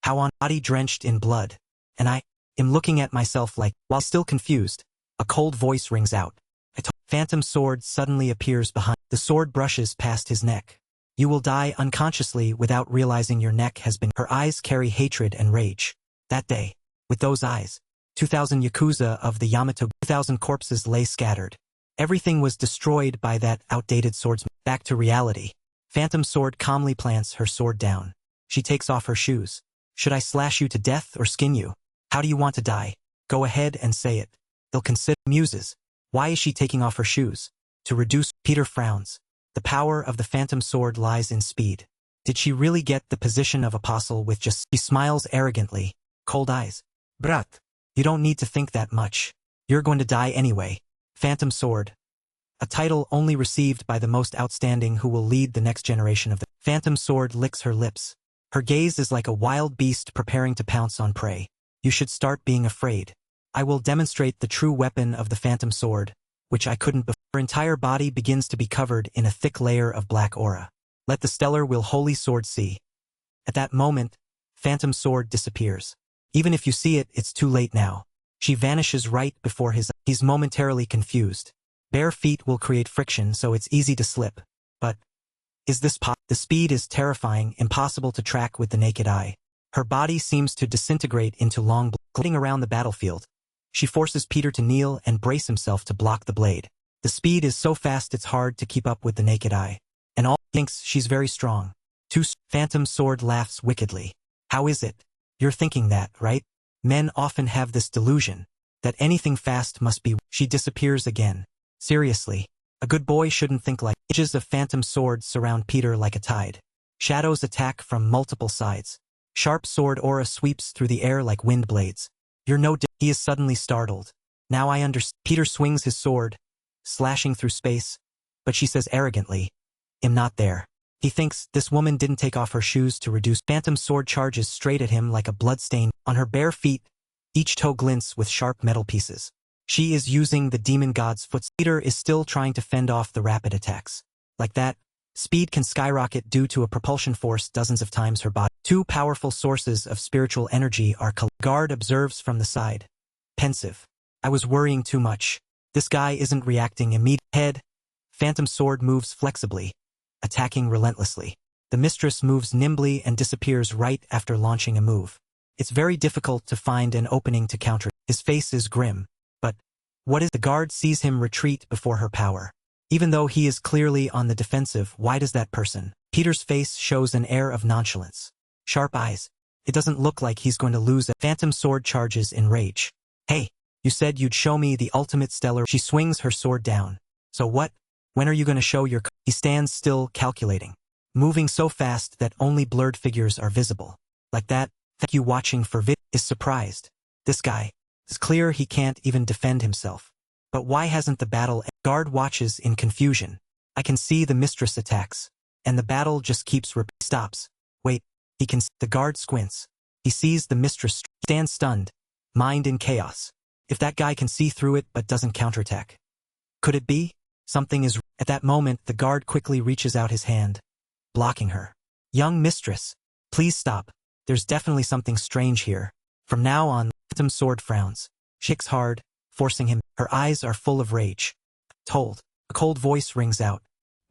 How on body drenched in blood. And I am looking at myself like, while still confused, a cold voice rings out. Phantom Sword suddenly appears behind. The sword brushes past his neck. You will die unconsciously without realizing your neck has been. Her eyes carry hatred and rage. That day, with those eyes, 2,000 Yakuza of the Yamato, 2,000 corpses lay scattered. Everything was destroyed by that outdated swordsman. Back to reality. Phantom Sword calmly plants her sword down. She takes off her shoes. Should I slash you to death or skin you? How do you want to die? Go ahead and say it. They'll consider. Muses. Why is she taking off her shoes? To reduce. Peter frowns. The power of the Phantom Sword lies in speed. Did she really get the position of apostle with just. He smiles arrogantly. Cold eyes. Brat. You don't need to think that much. You're going to die anyway. Phantom Sword. A title only received by the most outstanding who will lead the next generation of the. Phantom Sword licks her lips. Her gaze is like a wild beast preparing to pounce on prey. You should start being afraid. I will demonstrate the true weapon of the Phantom Sword, which I couldn't before. Her entire body begins to be covered in a thick layer of black aura. Let the stellar will holy sword see. At that moment, Phantom Sword disappears. Even if you see it, it's too late now. She vanishes right before his. He's momentarily confused. Bare feet will create friction, so it's easy to slip. But is this possible? The speed is terrifying, impossible to track with the naked eye. Her body seems to disintegrate into long gliding around the battlefield. She forces Peter to kneel and brace himself to block the blade. The speed is so fast it's hard to keep up with the naked eye. And all thinks she's very strong. Phantom Sword laughs wickedly. How is it? You're thinking that, right? Men often have this delusion, that anything fast must be. She disappears again. Seriously. A good boy shouldn't think like. Images of Phantom Swords surround Peter like a tide. Shadows attack from multiple sides. Sharp sword aura sweeps through the air like wind blades. You're no. He is suddenly startled. Now I understand. Peter swings his sword, slashing through space, but she says arrogantly, I'm not there. He thinks this woman didn't take off her shoes to reduce. Phantom Sword charges straight at him like a bloodstain. On her bare feet, each toe glints with sharp metal pieces. She is using the demon god's foot. Peter is still trying to fend off the rapid attacks. Like that, speed can skyrocket due to a propulsion force dozens of times her body. Two powerful sources of spiritual energy are. Guard observes from the side. Pensive. I was worrying too much. This guy isn't reacting immediately. Head. Phantom sword moves flexibly, attacking relentlessly. The mistress moves nimbly and disappears right after launching a move. It's very difficult to find an opening to counter. His face is grim. But what is the guard sees him retreat before her power. Even though he is clearly on the defensive, why does that person? Peter's face shows an air of nonchalance. Sharp eyes. It doesn't look like he's going to lose. A phantom sword charges in rage. Hey, you said you'd show me the ultimate stellar. She swings her sword down. So what? When are you going to show your? He stands still, calculating, moving so fast that only blurred figures are visible. Like that. Thank you watching for vid. Is surprised. This guy. It's clear he can't even defend himself. But why hasn't the battle? Guard watches in confusion. I can see the mistress attacks. And the battle just keeps stops. Wait. He can. The guard squints. He sees the mistress. Stands stunned. Mind in chaos. If that guy can see through it but doesn't counterattack. Could it be? Something is. At that moment, the guard quickly reaches out his hand, blocking her. Young mistress. Please stop. There's definitely something strange here. From now on, Phantom sword frowns. Shakes hard, forcing him. Her eyes are full of rage. Told. A cold voice rings out.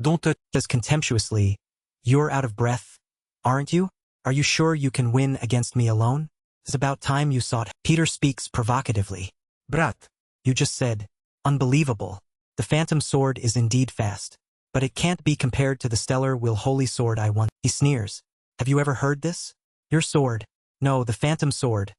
Don't touch. Says contemptuously, you're out of breath, aren't you? Are you sure you can win against me alone? It's about time you saw it. Peter speaks provocatively. Brat. You just said. Unbelievable. The phantom sword is indeed fast. But it can't be compared to the stellar will holy sword I won. He sneers. Have you ever heard this? Your sword. No, the phantom sword.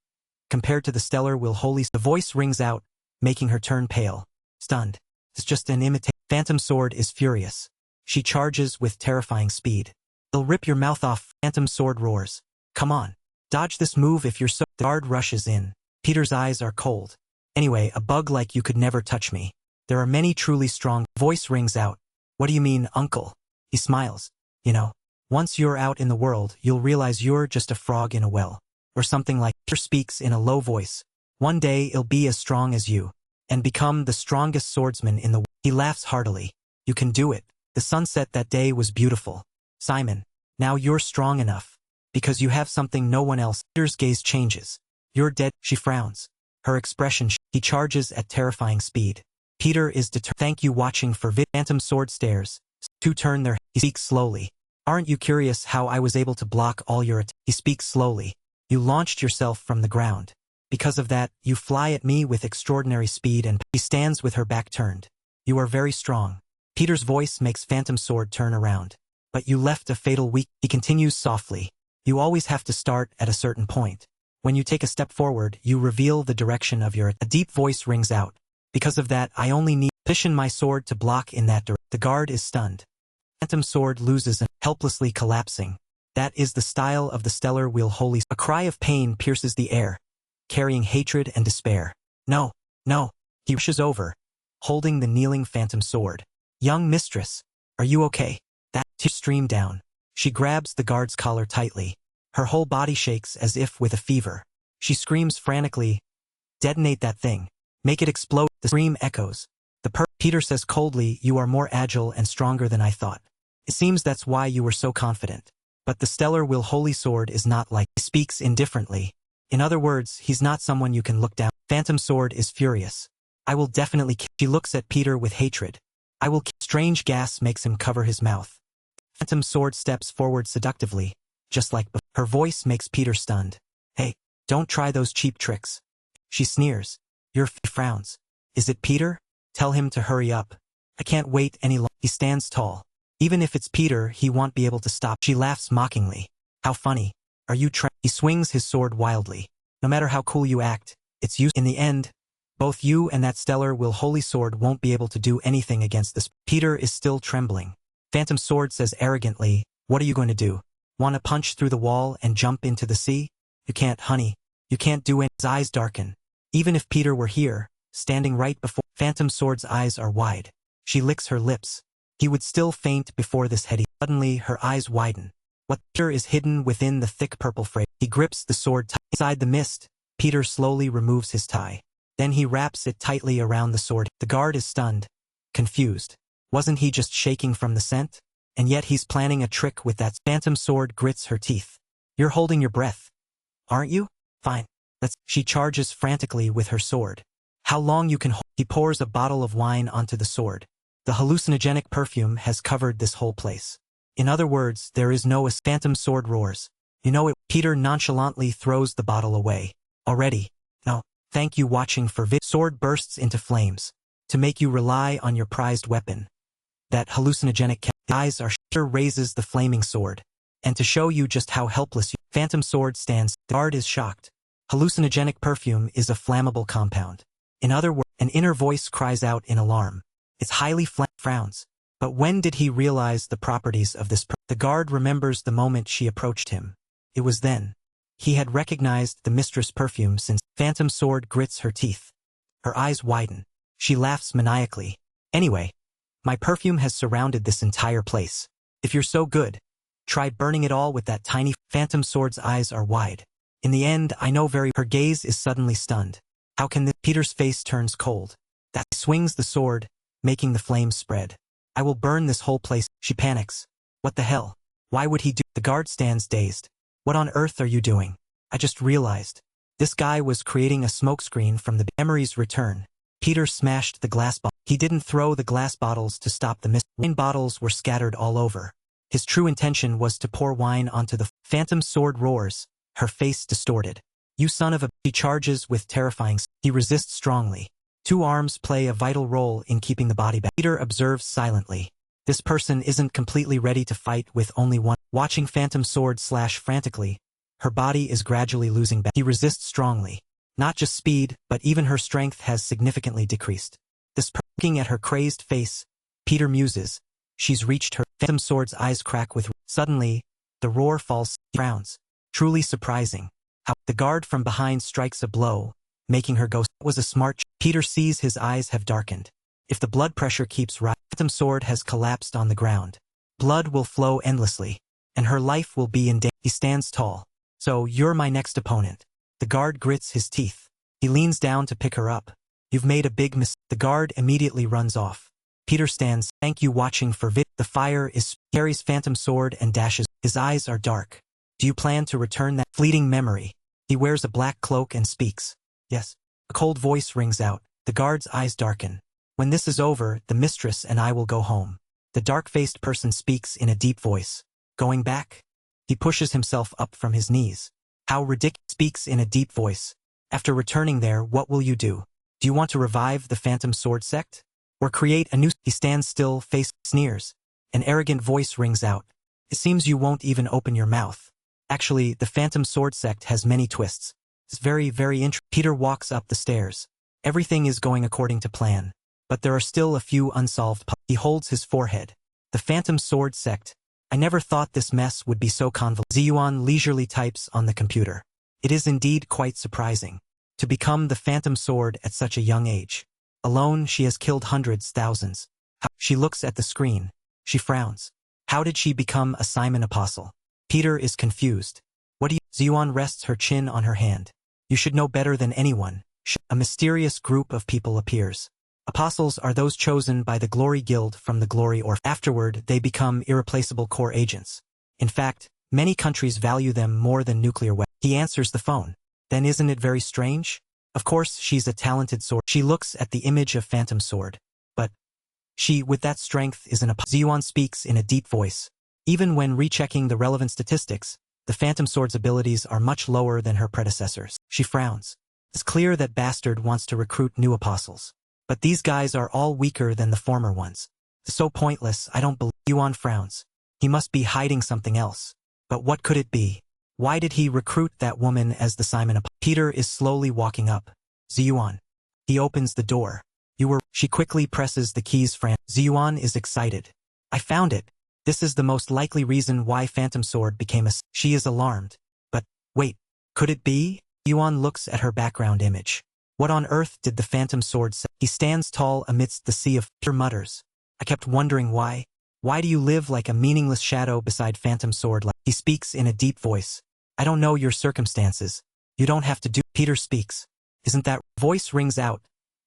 Compared to the stellar will holy. The voice rings out, making her turn pale. Stunned. It's just an imitation. Phantom sword is furious. She charges with terrifying speed. It'll rip your mouth off. Phantom sword roars. Come on. Dodge this move if you're so. The guard rushes in. Peter's eyes are cold. Anyway, a bug like you could never touch me. There are many truly strong. Voice rings out. What do you mean, uncle? He smiles. You know, once you're out in the world, you'll realize you're just a frog in a well. Or something like. Peter speaks in a low voice. One day I'll be as strong as you. And become the strongest swordsman in the world. He laughs heartily. You can do it. The sunset that day was beautiful. Simon, now you're strong enough. Because you have something no one else. Peter's gaze changes. You're dead. She frowns. Her expression. He charges at terrifying speed. Peter is determined. Thank you watching for Phantom sword stares. Two turn their. He speaks slowly. Aren't you curious how I was able to block all your attacks? He speaks slowly. You launched yourself from the ground. Because of that, you fly at me with extraordinary speed and he stands with her back turned. You are very strong. Peter's voice makes Phantom sword turn around. But you left a fatal weak. He continues softly. You always have to start at a certain point. When you take a step forward, you reveal the direction of your. A deep voice rings out. Because of that, I only need position my sword to block in that direction. The guard is stunned. Phantom sword loses and helplessly collapsing. That is the style of the stellar will holy. A cry of pain pierces the air, carrying hatred and despair. No, no. He rushes over, holding the kneeling phantom sword. Young mistress, are you okay? That tears stream down. She grabs the guard's collar tightly. Her whole body shakes as if with a fever. She screams frantically, detonate that thing. Make it explode. The scream echoes. Peter says coldly, you are more agile and stronger than I thought. It seems that's why you were so confident. But the stellar will holy sword is not like. He speaks indifferently. In other words, he's not someone you can look down. Phantom sword is furious. I will definitely kill. She looks at Peter with hatred. I will kill. Strange gas makes him cover his mouth. Phantom sword steps forward seductively, just like before. Her voice makes Peter stunned. Hey, don't try those cheap tricks. She sneers. He frowns. Is it Peter? Tell him to hurry up. I can't wait any longer. He stands tall. Even if it's Peter, he won't be able to stop. She laughs mockingly. How funny. Are you He swings his sword wildly. No matter how cool you act, it's useless. In the end, both you and that stellar will holy sword won't be able to do anything against this. Peter is still trembling. Phantom sword says arrogantly, what are you going to do? Want to punch through the wall and jump into the sea? You can't, honey. You can't do it. His eyes darken. Even if Peter were here, standing right before. Phantom sword's eyes are wide. She licks her lips. He would still faint before this heady. Suddenly, her eyes widen. What Peter is hidden within the thick purple fray. He grips the sword tight. Inside the mist, Peter slowly removes his tie. Then he wraps it tightly around the sword. The guard is stunned, confused. Wasn't he just shaking from the scent? And yet he's planning a trick with that. Phantom sword grits her teeth. You're holding your breath. Aren't you? Fine. She charges frantically with her sword. How long you can hold. He pours a bottle of wine onto the sword. The hallucinogenic perfume has covered this whole place. In other words, there is no phantom sword roars. You know it. Peter nonchalantly throws the bottle away. Already. No. Thank you watching for sword bursts into flames. To make you rely on your prized weapon. That hallucinogenic eyes are. Peter raises the flaming sword. And to show you just how helpless you. Phantom sword stands. The guard is shocked. Hallucinogenic perfume is a flammable compound. In other words, an inner voice cries out in alarm. It's highly frowns. But when did he realize the properties of this? The guard remembers the moment she approached him. It was then. He had recognized the mistress' perfume since. Phantom sword grits her teeth. Her eyes widen. She laughs maniacally. Anyway, my perfume has surrounded this entire place. If you're so good, try burning it all with that tiny. Phantom sword's eyes are wide. In the end, I know very. Her gaze is suddenly stunned. How can this? Peter's face turns cold. That swings the sword, making the flames spread. I will burn this whole place. She panics. What the hell? Why would he do? The guard stands dazed. What on earth are you doing? I just realized. This guy was creating a smokescreen from the memories return. Peter smashed the glass bottle. He didn't throw the glass bottles to stop the mist. Wine bottles were scattered all over. His true intention was to pour wine onto the phantom sword roars, her face distorted. You son of a. He charges with terrifying. He resists strongly. Two arms play a vital role in keeping the body back. Peter observes silently. This person isn't completely ready to fight with only one. Watching phantom sword slash frantically, her body is gradually losing back. He resists strongly. Not just speed, but even her strength has significantly decreased. Looking at her crazed face, Peter muses. She's reached her. Phantom sword's eyes crack with. Suddenly, the roar falls. He frowns. Truly surprising. How the guard from behind strikes a blow, making her go. Was a smart. Peter sees his eyes have darkened. If the blood pressure keeps rising, phantom sword has collapsed on the ground. Blood will flow endlessly, and her life will be in danger. He stands tall. So you're my next opponent. The guard grits his teeth. He leans down to pick her up. You've made a big mistake. The guard immediately runs off. Peter stands. Thank you watching for The fire is. Carries phantom sword and dashes. His eyes are dark. Do you plan to return that fleeting memory? He wears a black cloak and speaks. Yes. A cold voice rings out. The guard's eyes darken. When this is over, the mistress and I will go home. The dark-faced person speaks in a deep voice. Going back? He pushes himself up from his knees. How ridiculous. Speaks in a deep voice. After returning there, what will you do? Do you want to revive the phantom sword sect? Or create a new? He stands still, face sneers. An arrogant voice rings out. It seems you won't even open your mouth. Actually, the phantom sword sect has many twists. It's very, very interesting. Peter walks up the stairs. Everything is going according to plan. But there are still a few unsolved. He holds his forehead. The phantom sword sect. I never thought this mess would be so convoluted. Ziyuan leisurely types on the computer. It is indeed quite surprising. To become the phantom sword at such a young age. Alone, she has killed hundreds, thousands. She looks at the screen. She frowns. How did she become a Simon Apostle? Peter is confused. What do you? Ziyuan rests her chin on her hand. You should know better than anyone. A mysterious group of people appears. Apostles are those chosen by the Glory Guild from the Glory Orphan. Afterward, they become irreplaceable core agents. In fact, many countries value them more than nuclear weapons. He answers the phone. Then isn't it very strange? Of course, she's a talented sword. She looks at the image of phantom sword. But she, with that strength, is an apostle. Ziyuan speaks in a deep voice. Even when rechecking the relevant statistics, the phantom sword's abilities are much lower than her predecessors. She frowns. It's clear that Bastard wants to recruit new apostles. But these guys are all weaker than the former ones. It's so pointless, I don't believe. Ziyuan frowns. He must be hiding something else. But what could it be? Why did he recruit that woman as the Simon Apostle? Peter is slowly walking up. Ziyuan. He opens the door. You were. She quickly presses the keys. Ziyuan is excited. I found it. This is the most likely reason why Phantom Sword became a. She is alarmed. But, wait, could it be? Ziyuan looks at her background image. What on earth did the Phantom Sword say? He stands tall amidst the sea of. Peter mutters. I kept wondering why. Why do you live like a meaningless shadow beside Phantom Sword? He speaks in a deep voice. I don't know your circumstances. You don't have to do. Peter speaks. Isn't that? Voice rings out,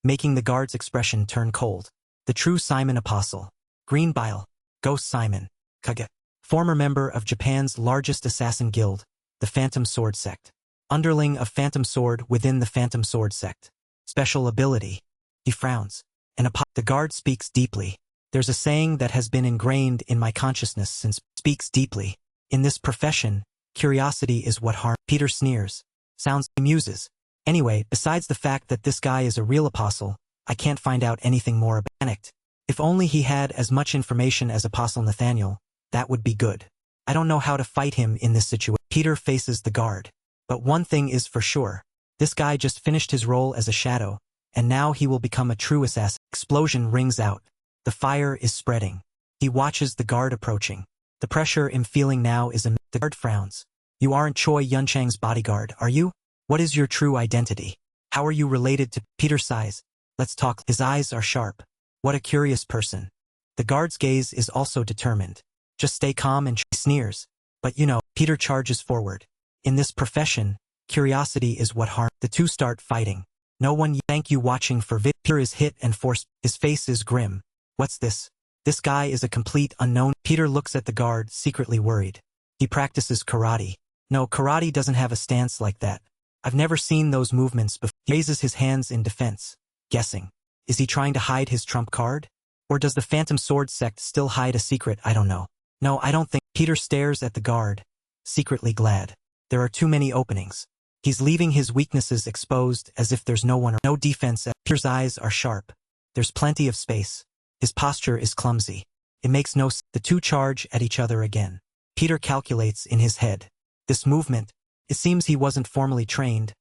making the guard's expression turn cold. The true Simon Apostle. Green Bile. Ghost Simon. Kage. Former member of Japan's largest assassin guild, the Phantom Sword Sect. Underling of Phantom Sword within the Phantom Sword Sect. Special ability. He frowns. The guard speaks deeply. There's a saying that has been ingrained in my consciousness since speaks deeply. In this profession, curiosity is what harms. Peter sneers. He muses. Anyway, besides the fact that this guy is a real apostle, I can't find out anything more about Panicked. If only he had as much information as Apostle Nathaniel, that would be good. I don't know how to fight him in this situation. Peter faces the guard. But one thing is for sure. This guy just finished his role as a shadow, and now he will become a true assassin. Explosion rings out. The fire is spreading. He watches the guard approaching. The pressure I'm feeling now is immense. The guard frowns. You aren't Choi Yunchang's bodyguard, are you? What is your true identity? How are you related to Peter sighs? Let's talk. His eyes are sharp. What a curious person. The guard's gaze is also determined. Just stay calm and sneers. But you know, Peter charges forward. In this profession, curiosity is what harms. The two start fighting. No one. Thank you watching for Peter is hit and forced. His face is grim. What's this? This guy is a complete unknown. Peter looks at the guard, secretly worried. He practices karate. No, karate doesn't have a stance like that. I've never seen those movements before. He raises his hands in defense. Guessing. Is he trying to hide his trump card? Or does the Phantom Sword sect still hide a secret? I don't know. No, I don't think. Peter stares at the guard, secretly glad. There are too many openings. He's leaving his weaknesses exposed as if there's no one or no defense. Peter's eyes are sharp. There's plenty of space. His posture is clumsy. It makes no sense. The two charge at each other again. Peter calculates in his head. This movement, it seems he wasn't formally trained,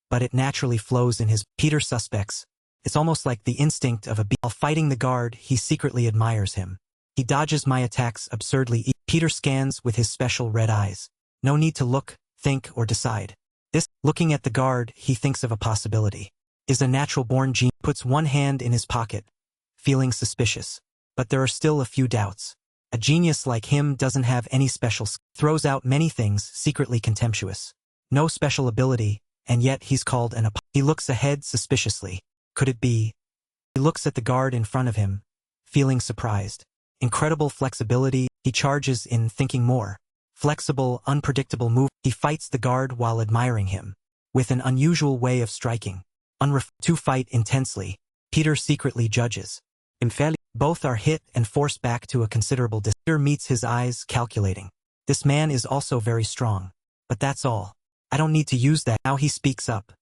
but it naturally flows in his. Peter suspects. It's almost like the instinct of a beast. While fighting the guard, he secretly admires him. He dodges my attacks absurdly. Peter scans with his special red eyes. No need to look, think, or decide. Looking at the guard, he thinks of a possibility. Is a natural-born genius. Puts one hand in his pocket, feeling suspicious. But there are still a few doubts. A genius like him doesn't have any special skill. Throws out many things, secretly contemptuous. No special ability, and yet he's called an apostle. He looks ahead suspiciously. Could it be? He looks at the guard in front of him, feeling surprised. Incredible flexibility. He charges in, thinking more. Flexible, unpredictable move. He fights the guard while admiring him. With an unusual way of striking. To fight intensely. Peter secretly judges. Both are hit and forced back to a considerable distance. Peter meets his eyes, calculating. This man is also very strong. But that's all. I don't need to use that. Now he speaks up.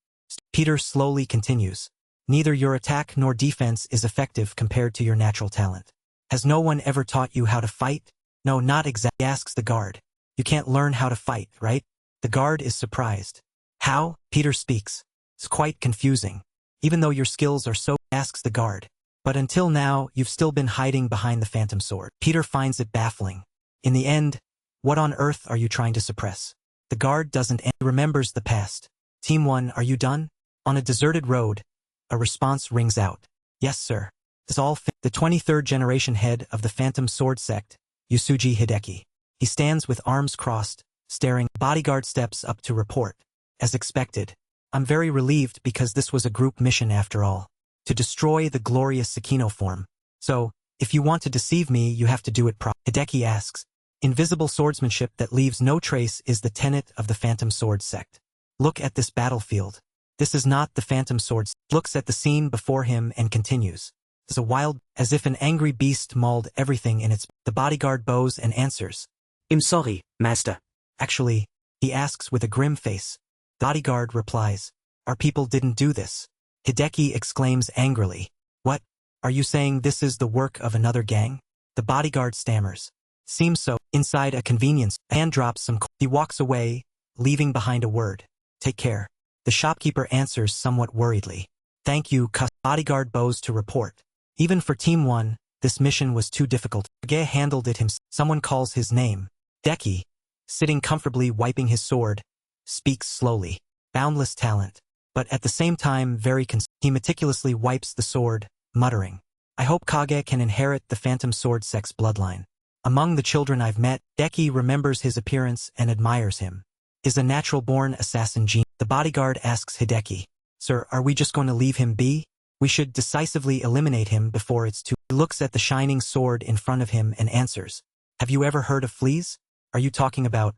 Peter slowly continues. Neither your attack nor defense is effective compared to your natural talent. Has no one ever taught you how to fight? No, not exactly, asks the guard. You can't learn how to fight, right? The guard is surprised. How? Peter speaks. It's quite confusing. Even though your skills are so, asks the guard. But until now, you've still been hiding behind the Phantom Sword. Peter finds it baffling. In the end, what on earth are you trying to suppress? The guard doesn't and remembers the past. Team 1, are you done? On a deserted road, a response rings out. Yes, sir. It's all the 23rd generation head of the Phantom Sword sect, Yusuji Hideki. He stands with arms crossed, staring. Bodyguard steps up to report. As expected. I'm very relieved because this was a group mission after all. To destroy the glorious Sakino form. So, if you want to deceive me, you have to do it properly. Hideki asks. Invisible swordsmanship that leaves no trace is the tenet of the Phantom Sword sect. Look at this battlefield. This is not the Phantom Sword. Looks at the scene before him and continues. It's a wild, as if an angry beast mauled everything in its. The bodyguard bows and answers. I'm sorry, master. Actually, he asks with a grim face. The bodyguard replies. Our people didn't do this. Hideki exclaims angrily. What? Are you saying this is the work of another gang? The bodyguard stammers. Seems so. Inside a convenience, a hand drops some. He walks away, leaving behind a word. Take care. The shopkeeper answers somewhat worriedly. Thank you, bodyguard bows to report. Even for Team 1, this mission was too difficult. Kage handled it himself. Someone calls his name. Deki, sitting comfortably wiping his sword, speaks slowly. Boundless talent. But at the same time very he meticulously wipes the sword, muttering. I hope Kage can inherit the Phantom Sword sect's bloodline. Among the children I've met, Deki remembers his appearance and admires him. Is a natural-born assassin genius. The bodyguard asks Hideki. Sir, are we just going to leave him be? We should decisively eliminate him before it's too. He looks at the shining sword in front of him and answers. Have you ever heard of fleas? Are you talking about?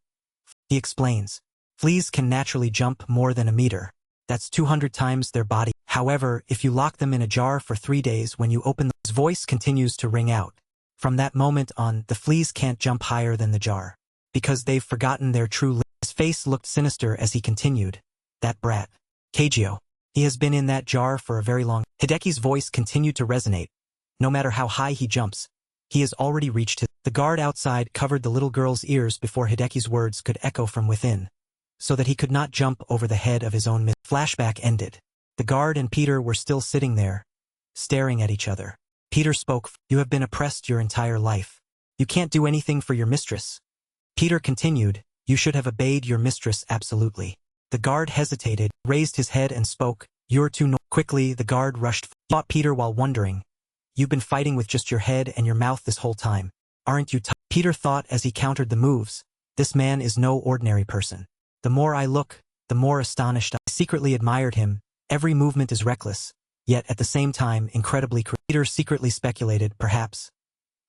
He explains. Fleas can naturally jump more than a meter. That's 200 times their body. However, if you lock them in a jar for 3 days, when you open his voice continues to ring out. From that moment on, the fleas can't jump higher than the jar. Because they've forgotten their true His face looked sinister as he continued. That brat. Kageo. He has been in that jar for a very long. Hideki's voice continued to resonate. No matter how high he jumps, he has already reached his. The guard outside covered the little girl's ears before Hideki's words could echo from within, so that he could not jump over the head of his own. Flashback ended. The guard and Peter were still sitting there, staring at each other. Peter spoke. You have been oppressed your entire life. You can't do anything for your mistress. Peter continued. You should have obeyed your mistress absolutely. The guard hesitated, raised his head and spoke. You're too Quickly the guard rushed. Fought Peter while wondering. You've been fighting with just your head and your mouth this whole time. Aren't you Peter thought as he countered the moves. This man is no ordinary person. The more I look, the more astonished I secretly admired him. Every movement is reckless, yet at the same time incredibly Peter secretly speculated, perhaps.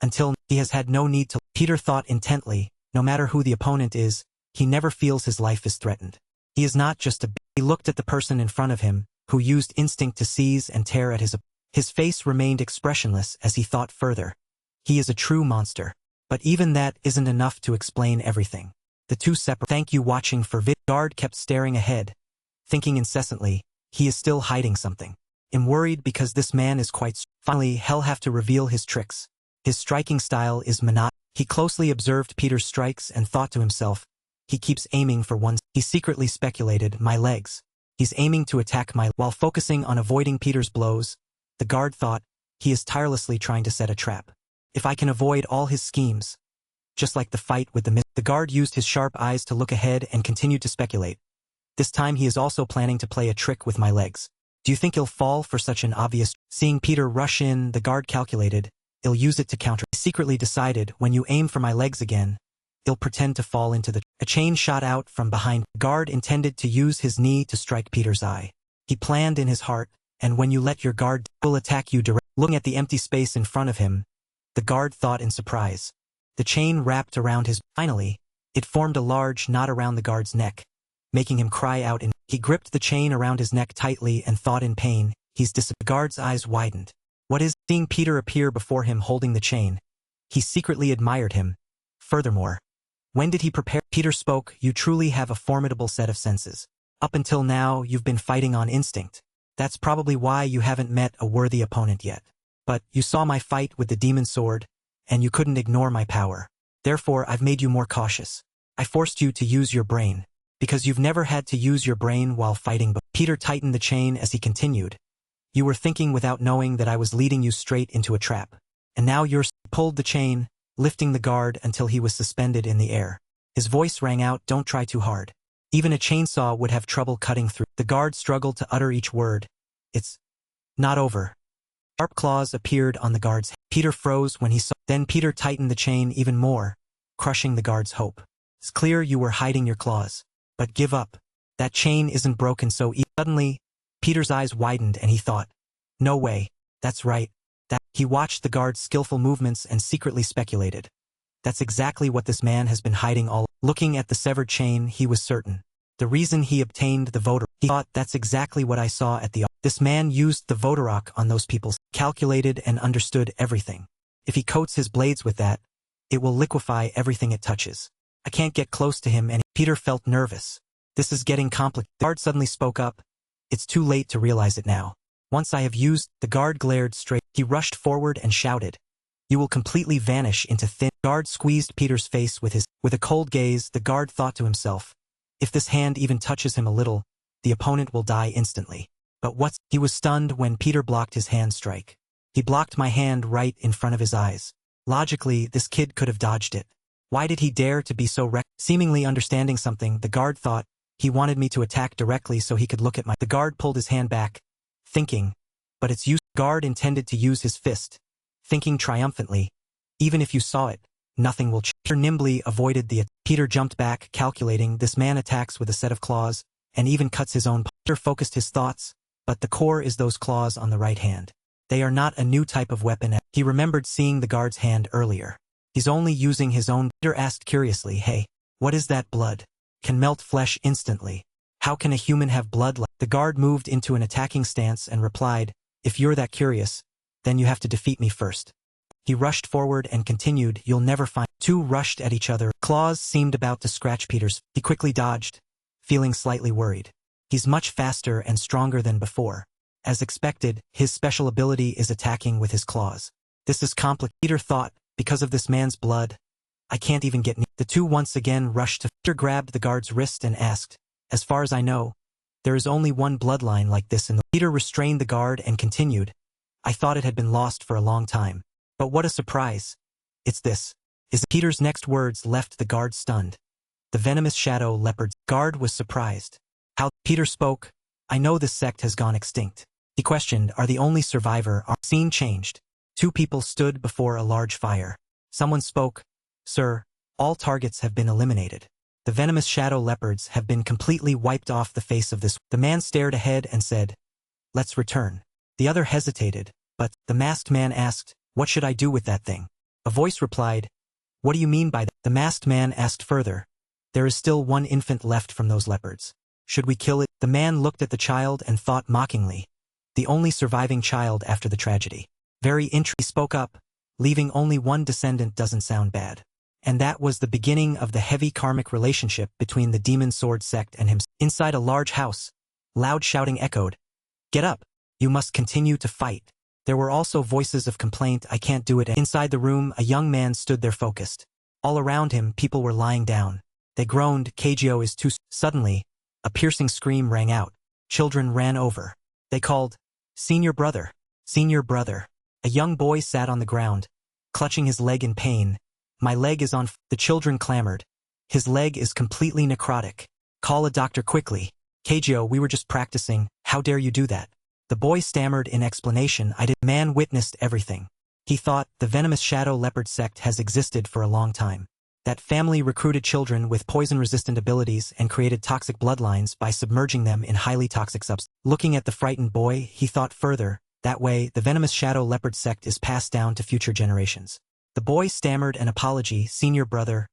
Until he has had no need to. Peter thought intently, no matter who the opponent is, he never feels his life is threatened. He is not just a. He looked at the person in front of him, who used instinct to seize and tear at his. His face remained expressionless as he thought further. He is a true monster. But even that isn't enough to explain everything. The two separate. Thank you watching for vid. Guard kept staring ahead, thinking incessantly, he is still hiding something. I'm worried because this man is quite. Finally, he'll have to reveal his tricks. His striking style is monotonous. He closely observed Peter's strikes and thought to himself, he keeps aiming for one. He secretly speculated, my legs. He's aiming to attack my. While focusing on avoiding Peter's blows, the guard thought, he is tirelessly trying to set a trap. If I can avoid all his schemes. Just like the fight with the guard used his sharp eyes to look ahead and continued to speculate. This time he is also planning to play a trick with my legs. Do you think he'll fall for such an obvious? Seeing Peter rush in, the guard calculated, he'll use it to counter. He secretly decided, when you aim for my legs again, he'll pretend to fall into the. A chain shot out from behind. The guard intended to use his knee to strike Peter's eye. He planned in his heart, and when you let your guard, will attack you directly. Looking at the empty space in front of him, the guard thought in surprise. The chain wrapped around his. Finally, it formed a large knot around the guard's neck, making him cry out in. He gripped the chain around his neck tightly and thought in pain. The guard's eyes widened. What is? Seeing Peter appear before him holding the chain, he secretly admired him. Furthermore, when did he prepare? Peter spoke. You truly have a formidable set of senses. Up until now, you've been fighting on instinct. That's probably why you haven't met a worthy opponent yet. But you saw my fight with the demon sword, and you couldn't ignore my power. Therefore, I've made you more cautious. I forced you to use your brain, because you've never had to use your brain while fighting. But Peter tightened the chain as he continued. You were thinking without knowing that I was leading you straight into a trap. And now you're. Pulled the chain, lifting the guard until he was suspended in the air. His voice rang out, don't try too hard. Even a chainsaw would have trouble cutting through. The guard struggled to utter each word. It's not over. Sharp claws appeared on the guard's head. Peter froze when he saw. Then Peter tightened the chain even more, crushing the guard's hope. It's clear you were hiding your claws. But give up. That chain isn't broken so easily. Suddenly, Peter's eyes widened and he thought, no way. That's right. That. He watched the guard's skillful movements and secretly speculated. That's exactly what this man has been hiding all. Looking at the severed chain, he was certain. The reason he obtained the voter. He thought, that's exactly what I saw at the. This man used the voterock on those people. Calculated and understood everything. If he coats his blades with that, it will liquefy everything it touches. I can't get close to him and. Peter felt nervous. This is getting complicated. The guard suddenly spoke up. It's too late to realize it now. Once I have used. The guard glared straight. He rushed forward and shouted. You will completely vanish into thin. The guard squeezed Peter's face with his. With a cold gaze, the guard thought to himself. If this hand even touches him a little, the opponent will die instantly. But what's. He was stunned when Peter blocked his hand strike. He blocked my hand right in front of his eyes. Logically, this kid could have dodged it. Why did he dare to be so Seemingly understanding something, the guard thought, he wanted me to attack directly so he could look at my. The guard pulled his hand back, thinking, but it's used. The guard intended to use his fist, thinking triumphantly, even if you saw it, nothing will change. Peter nimbly avoided the. Peter jumped back, calculating this man attacks with a set of claws, and even cuts his own. Peter focused his thoughts, but the core is those claws on the right hand. They are not a new type of weapon. He remembered seeing the guard's hand earlier. He's only using his own. Peter asked curiously, hey, what is that blood? Can melt flesh instantly. How can a human have blood like... The guard moved into an attacking stance and replied, if you're that curious, then you have to defeat me first. He rushed forward and continued, you'll never find... Two rushed at each other. Claws seemed about to scratch Peter's. He quickly dodged, feeling slightly worried. He's much faster and stronger than before. As expected, his special ability is attacking with his claws. This is complicated. Peter thought, because of this man's blood, I can't even get near. The two once again rushed to... Peter grabbed the guard's wrist and asked, as far as I know, there is only one bloodline like this in the... Peter restrained the guard and continued, I thought it had been lost for a long time. But what a surprise. It's this. Peter's next words left the guard stunned. The venomous shadow leopard's guard was surprised. How? Peter spoke, I know this sect has gone extinct. He questioned, are the only survivor? Scene changed. Two people stood before a large fire. Someone spoke, sir, all targets have been eliminated. The venomous shadow leopards have been completely wiped off the face of this. The man stared ahead and said, let's return. The other hesitated, but the masked man asked, what should I do with that thing? A voice replied, what do you mean by that? The masked man asked further, there is still one infant left from those leopards. Should we kill it? The man looked at the child and thought mockingly, the only surviving child after the tragedy. Very interesting. He spoke up, leaving only one descendant doesn't sound bad. And that was the beginning of the heavy karmic relationship between the demon sword sect and him. Inside a large house, loud shouting echoed, get up, you must continue to fight. There were also voices of complaint, I can't do it. Inside the room, a young man stood there focused. All around him, people were lying down. They groaned, Kagyo is too... Suddenly, a piercing scream rang out. Children ran over. They called, Senior brother, Senior brother. A young boy sat on the ground, clutching his leg in pain. My leg is on... The children clamored. His leg is completely necrotic. Call a doctor quickly. Kagyo, we were just practicing, how dare you do that? The boy stammered in explanation, Man witnessed everything. He thought, the venomous shadow leopard sect has existed for a long time. That family recruited children with poison-resistant abilities and created toxic bloodlines by submerging them in highly toxic substances. Looking at the frightened boy, he thought further, that way, the venomous shadow leopard sect is passed down to future generations. The boy stammered an apology, Senior brother,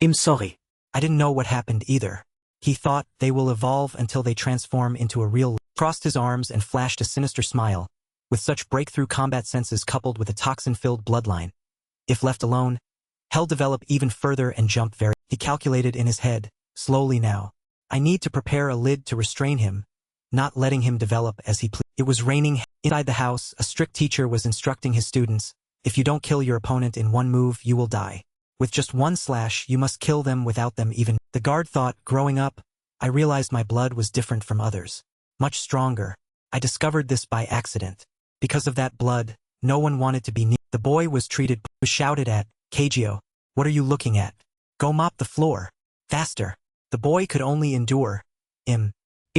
I'm sorry. I didn't know what happened either. He thought, they will evolve until they transform into a real... Crossed his arms and flashed a sinister smile, with such breakthrough combat senses coupled with a toxin-filled bloodline. If left alone, he'll develop even further and jump very... He calculated in his head, slowly now. I need to prepare a lid to restrain him, not letting him develop as he pleased. It was raining. Inside the house, a strict teacher was instructing his students, if you don't kill your opponent in one move, you will die. With just one slash, you must kill them without them even... The guard thought, growing up, I realized my blood was different from others. Much stronger. I discovered this by accident. Because of that blood, no one wanted to be near. The boy was shouted at, Kagyo, what are you looking at? Go mop the floor. Faster. The boy could only endure. I'm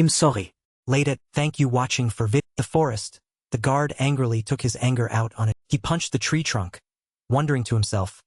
sorry. Late at, thank you watching for the forest. The guard angrily took his anger out on it. He punched the tree trunk, wondering to himself,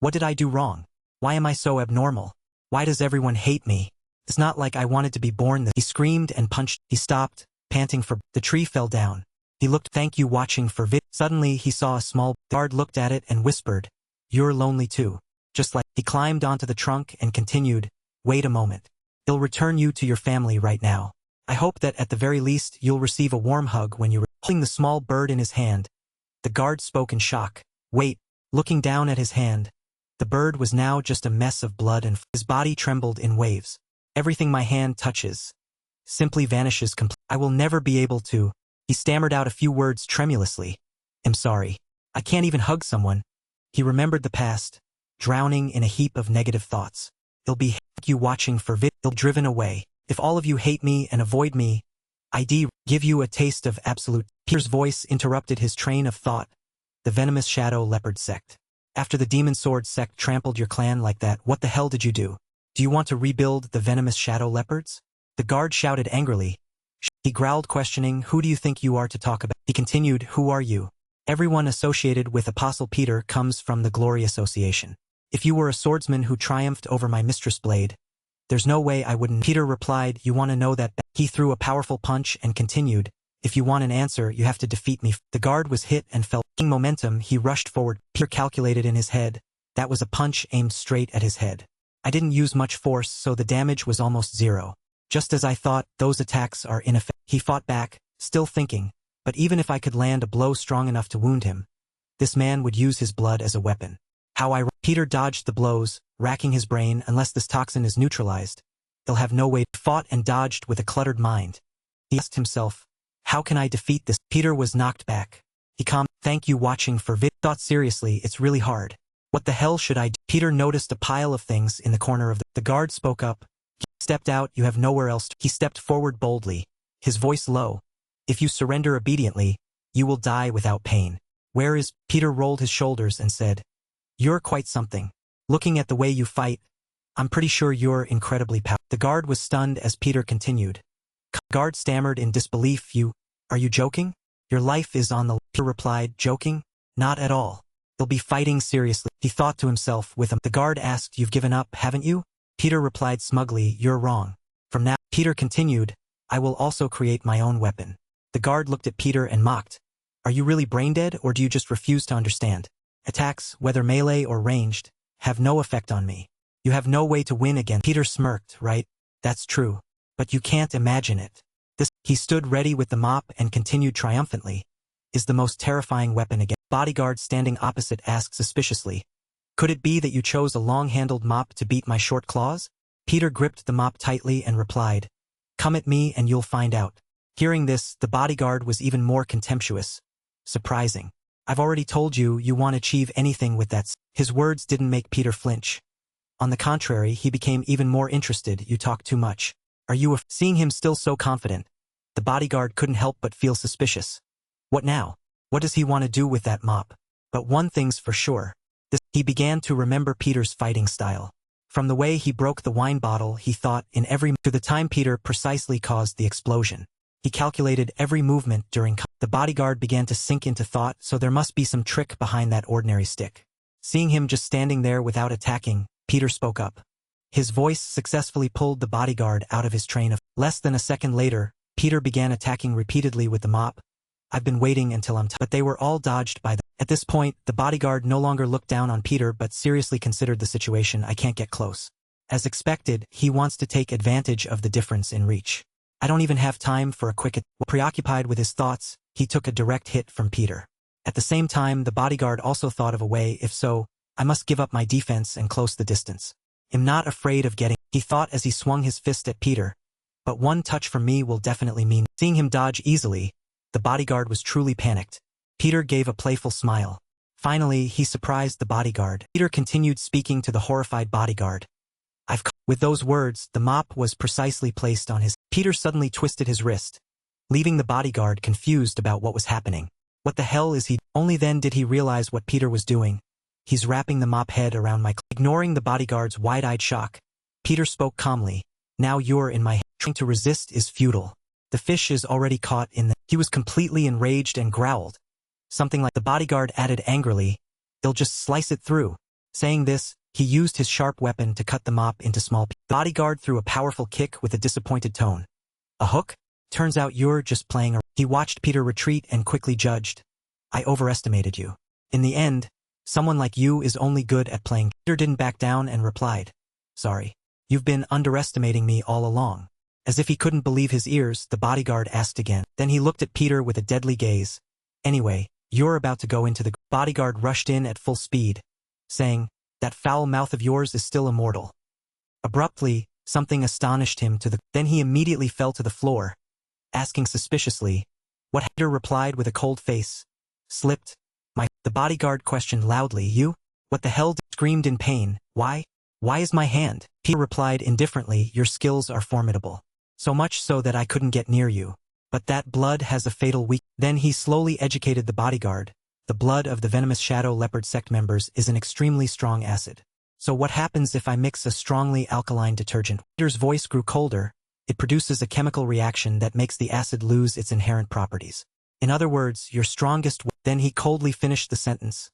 what did I do wrong? Why am I so abnormal? Why does everyone hate me? It's not like I wanted to be born this. He screamed and punched. He stopped, panting for... The tree fell down. He looked, thank you watching for Suddenly he saw a small... The guard looked at it and whispered, you're lonely too. Just like... He climbed onto the trunk and continued, wait a moment. He'll return you to your family right now. I hope that at the very least you'll receive a warm hug when you... Holding the small bird in his hand, the guard spoke in shock. Wait, looking down at his hand. The bird was now just a mess of blood and... His body trembled in waves. Everything my hand touches simply vanishes completely. I will never be able to... He stammered out a few words tremulously. I'm sorry. I can't even hug someone. He remembered the past, drowning in a heap of negative thoughts. It'll be you watching for He'll driven away. If all of you hate me and avoid me, I'd give you a taste of absolute... Peter's voice interrupted his train of thought. The venomous shadow leopard sect. After the demon sword sect trampled your clan like that, what the hell did you do? Do you want to rebuild the venomous shadow leopards? The guard shouted angrily. He growled questioning, who do you think you are to talk about? He continued, who are you? Everyone associated with Apostle Peter comes from the Glory Association. If you were a swordsman who triumphed over my mistress blade, there's no way I wouldn't. Peter replied, you want to know that? He threw a powerful punch and continued, if you want an answer, you have to defeat me. The guard was hit and fell. Gaining momentum, he rushed forward. Peter calculated in his head, that was a punch aimed straight at his head. I didn't use much force, so the damage was almost zero. Just as I thought, those attacks are ineffective. He fought back, still thinking, but even if I could land a blow strong enough to wound him, this man would use his blood as a weapon. Peter dodged the blows, racking his brain. Unless this toxin is neutralized, he'll have no way. Fought and dodged with a cluttered mind. He asked himself, how can I defeat this? Peter was knocked back. He calmed. Thank you watching for vid. Thought seriously, it's really hard. What the hell should I do? Peter noticed a pile of things in the corner of the guard spoke up. Stepped out, you have nowhere else to. He stepped forward boldly, his voice low. If you surrender obediently, you will die without pain. Where is? Peter rolled his shoulders and said, you're quite something. Looking at the way you fight, I'm pretty sure you're incredibly powerful. The guard was stunned as Peter continued. Guard stammered in disbelief. Are you joking? Your life is on the line. Peter replied, joking? Not at all. You'll be fighting seriously. He thought to himself with him. The guard asked, you've given up, haven't you? Peter replied smugly, you're wrong. From now, Peter continued, I will also create my own weapon. The guard looked at Peter and mocked. Are you really brain-dead, or do you just refuse to understand? Attacks, whether melee or ranged, have no effect on me. You have no way to win again. Peter smirked, right? That's true. But you can't imagine it. He stood ready with the mop and continued triumphantly. Is the most terrifying weapon again. Bodyguard standing opposite asked suspiciously. Could it be that you chose a long-handled mop to beat my short claws? Peter gripped the mop tightly and replied, come at me and you'll find out. Hearing this, the bodyguard was even more contemptuous. Surprising. I've already told you you won't achieve anything with that. His words didn't make Peter flinch. On the contrary, he became even more interested. You talk too much. Are you Seeing him still so confident, the bodyguard couldn't help but feel suspicious. What now? What does he want to do with that mop? But one thing's for sure. He began to remember Peter's fighting style. From the way he broke the wine bottle, he thought to the time Peter precisely caused the explosion. He calculated every movement during. The bodyguard began to sink into thought, so there must be some trick behind that ordinary stick. Seeing him just standing there without attacking, Peter spoke up. His voice successfully pulled the bodyguard out of his train of. Less than a second later, Peter began attacking repeatedly with the mop. I've been waiting until but they were all dodged by At this point, the bodyguard no longer looked down on Peter but seriously considered the situation. I can't get close. As expected, he wants to take advantage of the difference in reach. I don't even have time for a quick. Preoccupied with his thoughts, he took a direct hit from Peter. At the same time, the bodyguard also thought of a way. If so, I must give up my defense and close the distance. I'm not afraid of getting, he thought as he swung his fist at Peter. But one touch from me will definitely mean. Seeing him dodge easily, the bodyguard was truly panicked. Peter gave a playful smile. Finally, he surprised the bodyguard. Peter continued speaking to the horrified bodyguard. With those words, the mop was precisely placed on his. Peter suddenly twisted his wrist, leaving the bodyguard confused about what was happening. What the hell is he? Only then did he realize what Peter was doing. He's wrapping the mop head around my. Ignoring the bodyguard's wide-eyed shock, Peter spoke calmly. Now you're in my head. Trying to resist is futile. The fish is already caught in the. He was completely enraged and growled. Something like. The bodyguard added angrily, they'll just slice it through. Saying this, he used his sharp weapon to cut the mop into small pieces. The bodyguard threw a powerful kick with a disappointed tone. A hook? Turns out you're just playing around. He watched Peter retreat and quickly judged. I overestimated you. In the end, someone like you is only good at playing. Peter didn't back down and replied. Sorry. You've been underestimating me all along. As if he couldn't believe his ears, the bodyguard asked again. Then he looked at Peter with a deadly gaze. Anyway, you're about to go into the. Bodyguard rushed in at full speed, saying, that foul mouth of yours is still immortal. Abruptly, something astonished him to the. Then he immediately fell to the floor, asking suspiciously, what? Peter replied with a cold face. Slipped. The bodyguard questioned loudly, you? What the hell? Screamed in pain. Why? Why is my hand? Peter replied indifferently, your skills are formidable. So much so that I couldn't get near you. But that blood has a fatal weak. Then he slowly educated the bodyguard. The blood of the venomous shadow leopard sect members is an extremely strong acid. So what happens if I mix a strongly alkaline detergent? Peter's voice grew colder. It produces a chemical reaction that makes the acid lose its inherent properties. In other words, your strongest. Then he coldly finished the sentence.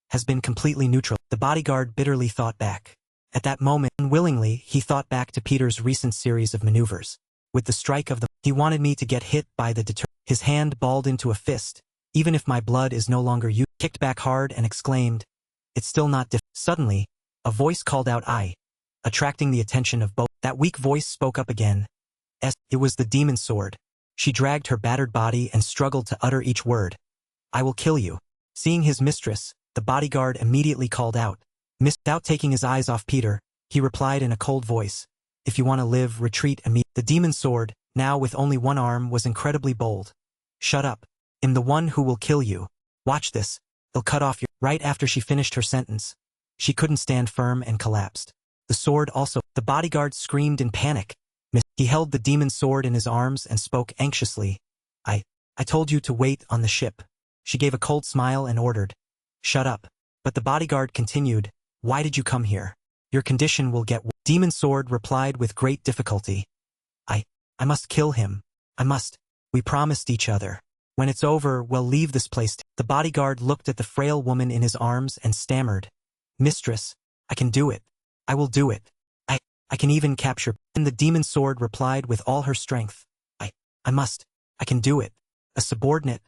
Has been completely neutral. The bodyguard bitterly thought back. At that moment, unwillingly, he thought back to Peter's recent series of maneuvers. With the strike of the. He wanted me to get hit by the detergent. His hand balled into a fist. Even if my blood is no longer used, kicked back hard and exclaimed, it's still not Suddenly, a voice called out I, attracting the attention of both. That weak voice spoke up again. It was the demon sword. She dragged her battered body and struggled to utter each word. I will kill you. Seeing his mistress, the bodyguard immediately called out. Without taking his eyes off Peter, he replied in a cold voice. If you want to live, retreat immediately. The demon sword, now with only one arm, was incredibly bold. Shut up. I'm the one who will kill you. Watch this. They'll cut off your... Right after she finished her sentence, she couldn't stand firm and collapsed. The sword also... The bodyguard screamed in panic. He held the demon sword in his arms and spoke anxiously. I told you to wait on the ship. She gave a cold smile and ordered. Shut up. But the bodyguard continued. Why did you come here? Your condition will get... Demon sword replied with great difficulty. I must kill him. I must. We promised each other. When it's over, we'll leave this place. The bodyguard looked at the frail woman in his arms and stammered. Mistress, I can do it. I will do it. I can even capture... And the demon sword replied with all her strength. I must. I can do it. A subordinate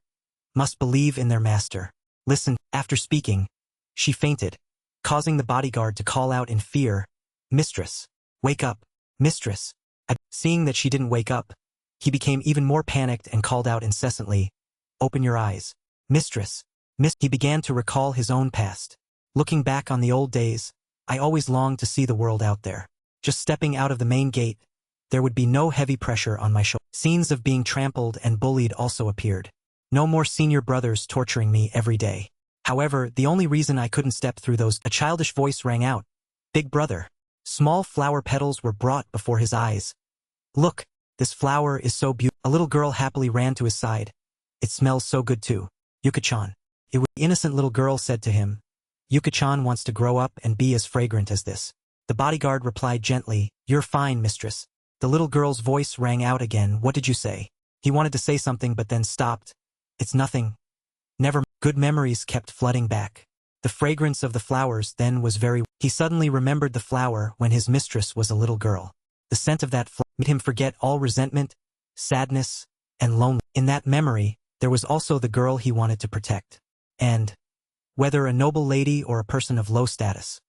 must believe in their master. Listen, after speaking, she fainted, causing the bodyguard to call out in fear. Mistress, wake up. Mistress. Seeing that she didn't wake up, he became even more panicked and called out incessantly. Open your eyes. Mistress. He began to recall his own past. Looking back on the old days, I always longed to see the world out there. Just stepping out of the main gate, there would be no heavy pressure on my shoulder. Scenes of being trampled and bullied also appeared. No more senior brothers torturing me every day. However, the only reason I couldn't step through those... A childish voice rang out. Big brother. Small flower petals were brought before his eyes. Look, this flower is so beautiful. A little girl happily ran to his side. It smells so good too. Yuka-chan. The innocent little girl said to him. Yuka-chan wants to grow up and be as fragrant as this. The bodyguard replied gently. You're fine, mistress. The little girl's voice rang out again. What did you say? He wanted to say something but then stopped. It's nothing. Never. Good memories kept flooding back. The fragrance of the flowers then was very... He suddenly remembered the flower when his mistress was a little girl. The scent of that flower made him forget all resentment, sadness, and loneliness. In that memory, there was also the girl he wanted to protect. And, whether a noble lady or a person of low status.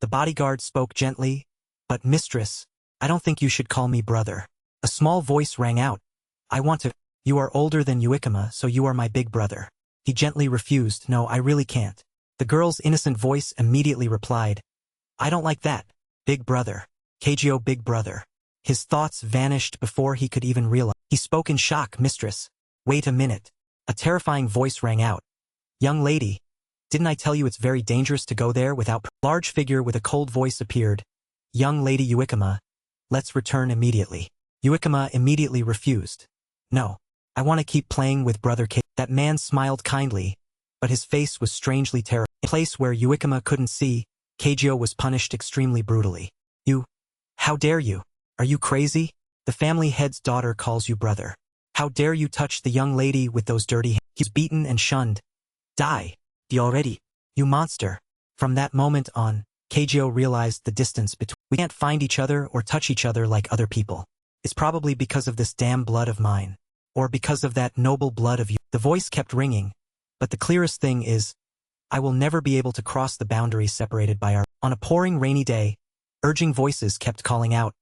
The bodyguard spoke gently. But mistress, I don't think you should call me brother. A small voice rang out. I want to... You are older than Yuikama, so you are my big brother. He gently refused. No, I really can't. The girl's innocent voice immediately replied. I don't like that. Big brother. Kageo big brother. His thoughts vanished before he could even realize. He spoke in shock. Mistress. Wait a minute. A terrifying voice rang out. Young lady. Didn't I tell you it's very dangerous to go there without... Large figure with a cold voice appeared. Young lady Yuikama. Let's return immediately. Yuikama immediately refused. No. I want to keep playing with brother K. That man smiled kindly, but his face was strangely terrible. In a place where Yuikama couldn't see, Kageo was punished extremely brutally. You? How dare you? Are you crazy? The family head's daughter calls you brother. How dare you touch the young lady with those dirty hands? He was beaten and shunned. Die. Die already. You monster. From that moment on, Kageo realized the distance between... We can't find each other or touch each other like other people. It's probably because of this damn blood of mine. Or because of that noble blood of you. The voice kept ringing, but the clearest thing is, I will never be able to cross the boundaries separated by our... On a pouring rainy day, urging voices kept calling out,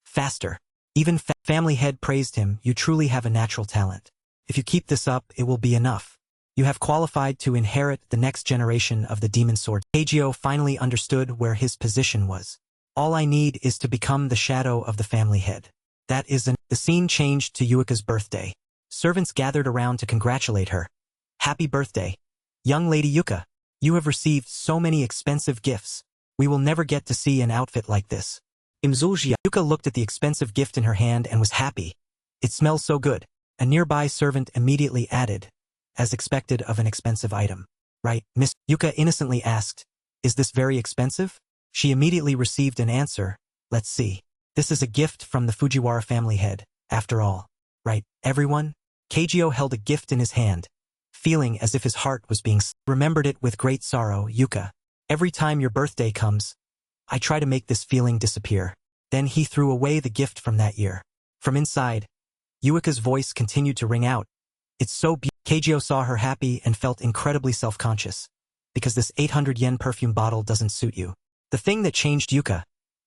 faster. Even family head praised him. You truly have a natural talent. If you keep this up, it will be enough. You have qualified to inherit the next generation of the demon sword. Kageo finally understood where his position was. All I need is to become the shadow of the family head. That is The scene changed to Yuika's birthday. Servants gathered around to congratulate her. Happy birthday. Young Lady Yuka. You have received so many expensive gifts. We will never get to see an outfit like this. Yuka looked at the expensive gift in her hand and was happy. It smells so good. A nearby servant immediately added, as expected of an expensive item. Right, Miss? Yuka innocently asked, is this very expensive? She immediately received an answer. Let's see. This is a gift from the Fujiwara family head, after all. Right, everyone? Kageo held a gift in his hand, feeling as if his heart was being remembered it with great sorrow. Yuka, every time your birthday comes, I try to make this feeling disappear. Then he threw away the gift from that year. From inside, Yuika's voice continued to ring out. It's so beautiful. Kageo saw her happy and felt incredibly self-conscious, because this 800 yen perfume bottle doesn't suit you. The thing that changed Yuka,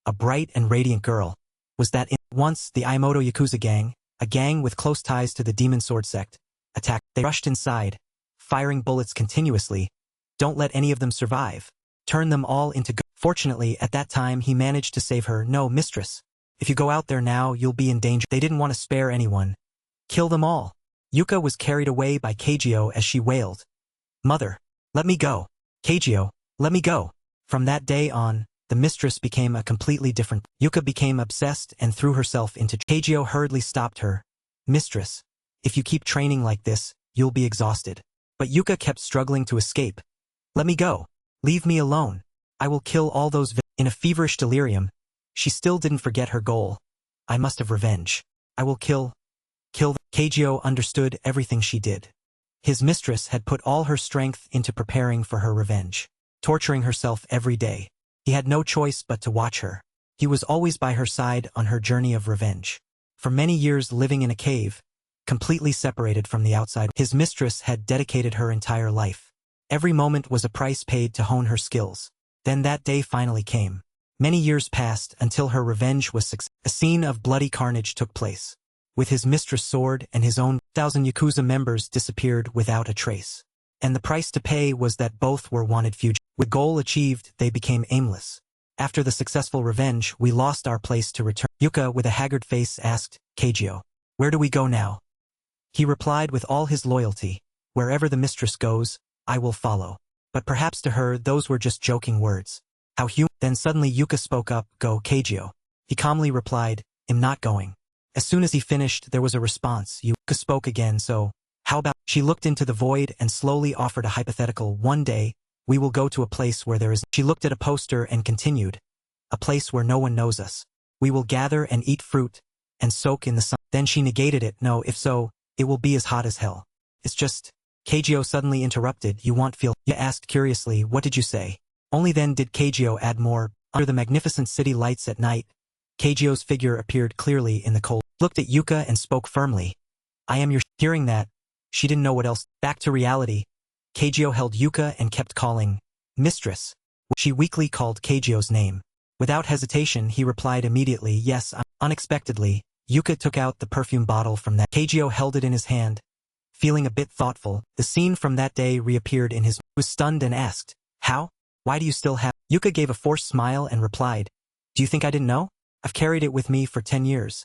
a bright and radiant girl, was that once the Iamoto Yakuza gang, a gang with close ties to the demon sword sect, attacked. They rushed inside, firing bullets continuously. Don't let any of them survive. Turn them all into good. Fortunately, at that time he managed to save her. No, mistress. If you go out there now, you'll be in danger. They didn't want to spare anyone. Kill them all. Yuka was carried away by Keijio as she wailed. Mother, let me go. Keijio, let me go. From that day on, the mistress became a completely different. Yuka became obsessed and threw herself into. Keijio hurriedly stopped her. Mistress, if you keep training like this, you'll be exhausted. But Yuka kept struggling to escape. Let me go. Leave me alone. I will kill all those. In a feverish delirium, she still didn't forget her goal. I must have revenge. I will kill. Keijio understood everything she did. His mistress had put all her strength into preparing for her revenge, torturing herself every day. He had no choice but to watch her. He was always by her side on her journey of revenge. For many years living in a cave, completely separated from the outside, his mistress had dedicated her entire life. Every moment was a price paid to hone her skills. Then that day finally came. Many years passed until her revenge was successful. A scene of bloody carnage took place. With his mistress' sword and his own 1,000 Yakuza members disappeared without a trace. And the price to pay was that both were wanted fugitives. With goal achieved, they became aimless. After the successful revenge, we lost our place to return. Yuka, with a haggard face, asked, Keijio, where do we go now? He replied with all his loyalty, wherever the mistress goes, I will follow. But perhaps to her, those were just joking words. How human. Then suddenly Yuka spoke up, go, Keijio. He calmly replied, I'm not going. As soon as he finished, there was a response. Yuka spoke again, so, how about? She looked into the void and slowly offered a hypothetical. One day, we will go to a place where there is. She looked at a poster and continued, a place where no one knows us. We will gather and eat fruit, and soak in the sun. Then she negated it. No, if so, it will be as hot as hell. It's just. Keijio suddenly interrupted. You want feel? Yuka asked curiously, what did you say? Only then did Keijio add more. Under the magnificent city lights at night, Keijio's figure appeared clearly in the cold. Looked at Yuka and spoke firmly. I am your. Hearing that, she didn't know what else. Back to reality, Keijio held Yuka and kept calling, Mistress. She weakly called Keijio's name. Without hesitation, he replied immediately, yes. Unexpectedly, Yuka took out the perfume bottle from that. Keijio held it in his hand. Feeling a bit thoughtful, the scene from that day reappeared in his. He was stunned and asked, how? Why do you still have? Yuka gave a forced smile and replied, do you think I didn't know? I've carried it with me for 10 years.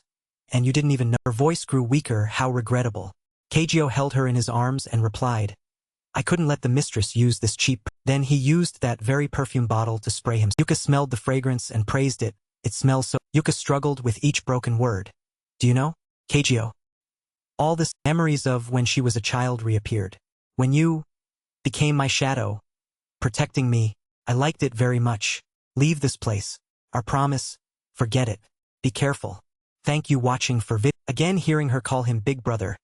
And you didn't even know. Her voice grew weaker. How regrettable. Keijio held her in his arms and replied, I couldn't let the mistress use this cheap. Then he used that very perfume bottle to spray him. Yuka smelled the fragrance and praised it. It smells so. Yuka struggled with each broken word. Do you know, Keijio? All this memories of when she was a child reappeared. When you became my shadow, protecting me, I liked it very much. Leave this place. Our promise, forget it. Be careful. Thank you watching for vid. Again hearing her call him big brother.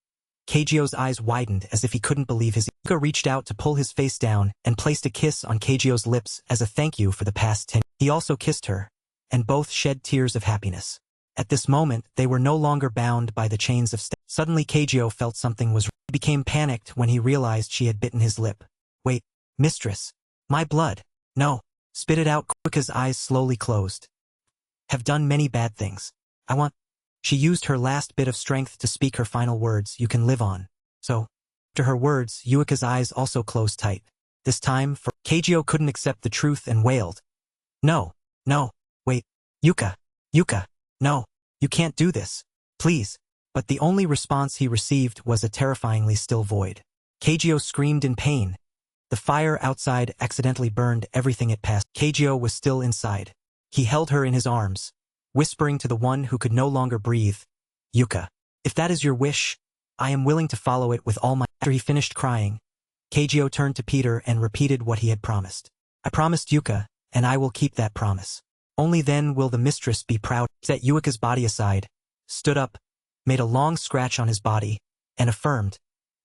Keijio's eyes widened as if he couldn't believe his. Yuka reached out to pull his face down and placed a kiss on Keijio's lips as a thank you for the past 10. He also kissed her, and both shed tears of happiness. At this moment, they were no longer bound by the chains of Suddenly Keijio felt something was. He became panicked when he realized she had bitten his lip. Wait, mistress. My blood. No. Spit it out. Yuka's eyes slowly closed. Have done many bad things. I want. She used her last bit of strength to speak her final words, you can live on. So, after her words, Yuka's eyes also closed tight. This time, for Keijio couldn't accept the truth and wailed. No, wait, Yuka, no, you can't do this, please. But the only response he received was a terrifyingly still void. Keijio screamed in pain. The fire outside accidentally burned everything it passed. Keijio was still inside. He held her in his arms, whispering to the one who could no longer breathe, Yuka, if that is your wish, I am willing to follow it with all my. After he finished crying, Keijio turned to Peter and repeated what he had promised. I promised Yuka, and I will keep that promise. Only then will the mistress be proud. Set Yuka's body aside, stood up, made a long scratch on his body, and affirmed,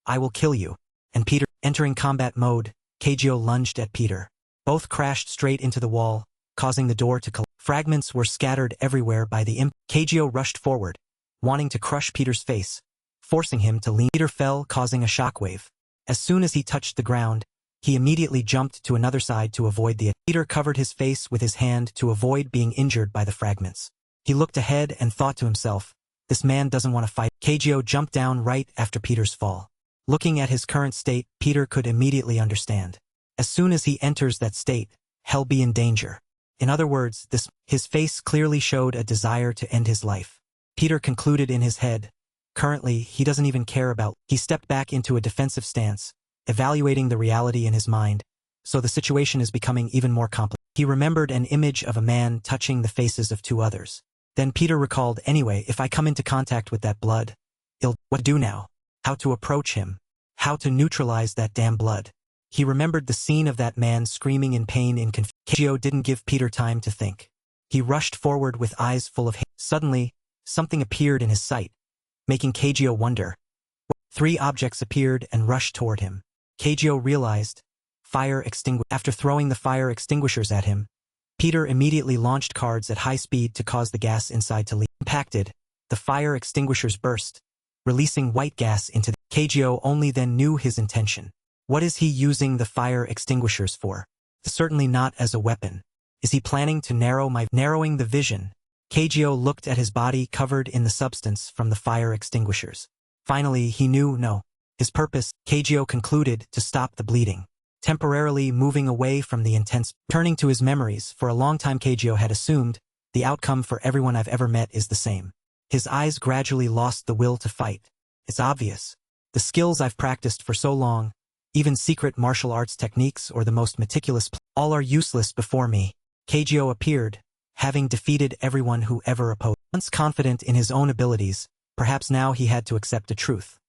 I will kill you. And Peter, entering combat mode, Keijio lunged at Peter. Both crashed straight into the wall, causing the door to collapse. Fragments were scattered everywhere by the imp. Keijio rushed forward, wanting to crush Peter's face, forcing him to lean. Peter fell, causing a shockwave. As soon as he touched the ground, he immediately jumped to another side to avoid the. Peter covered his face with his hand to avoid being injured by the fragments. He looked ahead and thought to himself, this man doesn't want to fight. Kagyo jumped down right after Peter's fall. Looking at his current state, Peter could immediately understand. As soon as he enters that state, he'll be in danger. In other words, his face clearly showed a desire to end his life. Peter concluded in his head, currently, he doesn't even care about. He stepped back into a defensive stance, evaluating the reality in his mind, so the situation is becoming even more complex. He remembered an image of a man touching the faces of two others. Then Peter recalled, anyway, if I come into contact with that blood, what to do now? How to approach him? How to neutralize that damn blood? He remembered the scene of that man screaming in pain in confusion. Kagyo didn't give Peter time to think. He rushed forward with eyes full of hate. Suddenly, something appeared in his sight, making Kagyo wonder. 3 objects appeared and rushed toward him. Kagyo realized, fire extinguisher. After throwing the fire extinguishers at him, Peter immediately launched cards at high speed to cause the gas inside to leak. Impacted, the fire extinguishers burst, releasing white gas into the Kagyo only then knew his intention. What is he using the fire extinguishers for? Certainly not as a weapon. Is he planning to narrowing the vision? Kagyo looked at his body covered in the substance from the fire extinguishers. Finally, he knew no. His purpose, Kagyo concluded, to stop the bleeding. Temporarily moving away from the intense, turning to his memories. For a long time Kagyo had assumed, the outcome for everyone I've ever met is the same. His eyes gradually lost the will to fight. It's obvious. The skills I've practiced for so long, even secret martial arts techniques or the most meticulous, all are useless before me. Kagyo appeared, having defeated everyone who ever opposed. Once confident in his own abilities, perhaps now he had to accept the truth.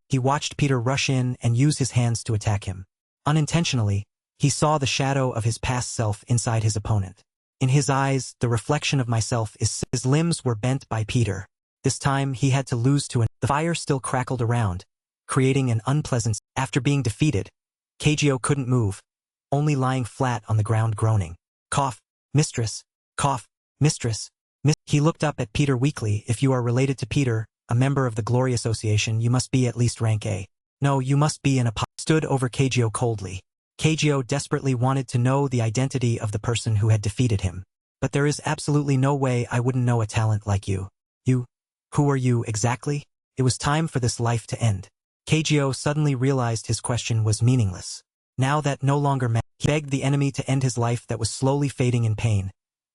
He watched Peter rush in and use his hands to attack him. Unintentionally, he saw the shadow of his past self inside his opponent. In his eyes, the reflection of myself is. His limbs were bent by Peter. This time he had to lose to the fire still crackled around, creating an unpleasant. After being defeated, Kagyo couldn't move, only lying flat on the ground groaning. Cough, mistress. Cough, mistress. He looked up at Peter weakly. If you are related to Peter, a member of the Glory Association, you must be at least rank A. No, you must be an apostle. Stood over Kagyo coldly. Kagyo desperately wanted to know the identity of the person who had defeated him. But there is absolutely no way I wouldn't know a talent like you. You? Who are you exactly? It was time for this life to end. Kagyo suddenly realized his question was meaningless. Now that no longer mattered, he begged the enemy to end his life that was slowly fading in pain.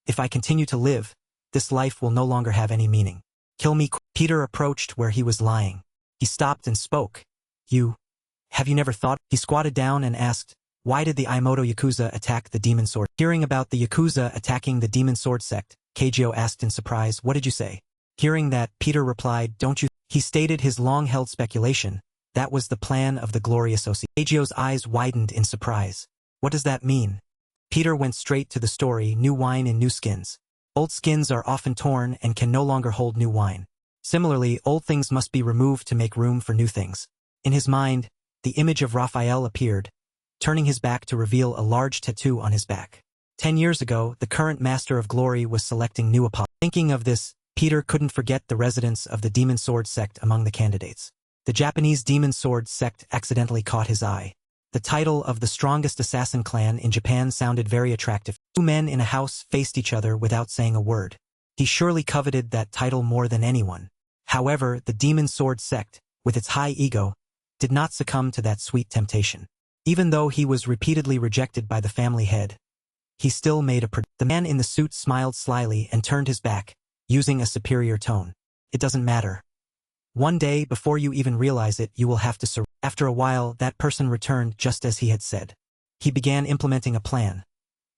If I continue to live, this life will no longer have any meaning. Kill me. Peter approached where he was lying. He stopped and spoke. Have you never thought? He squatted down and asked, why did the Imoto Yakuza attack the demon sword? Hearing about the Yakuza attacking the demon sword sect, Kagyo asked in surprise, what did you say? Hearing that, Peter replied, don't you? He stated his long-held speculation. That was the plan of the Glory Association. Kagyo's eyes widened in surprise. What does that mean? Peter went straight to the story, new wine in new skins. Old skins are often torn and can no longer hold new wine. Similarly, old things must be removed to make room for new things. In his mind, the image of Raphael appeared, turning his back to reveal a large tattoo on his back. 10 years ago, the current Master of Glory was selecting new apostles. Thinking of this, Peter couldn't forget the residents of the Demon Sword sect among the candidates. The Japanese Demon Sword sect accidentally caught his eye. The title of the strongest assassin clan in Japan sounded very attractive. 2 men in a house faced each other without saying a word. He surely coveted that title more than anyone. However, the Demon Sword sect, with its high ego, did not succumb to that sweet temptation. Even though he was repeatedly rejected by the family head, he still made The man in the suit smiled slyly and turned his back, using a superior tone. It doesn't matter. One day, before you even realize it, you will have to surrender. After a while, that person returned just as he had said. He began implementing a plan.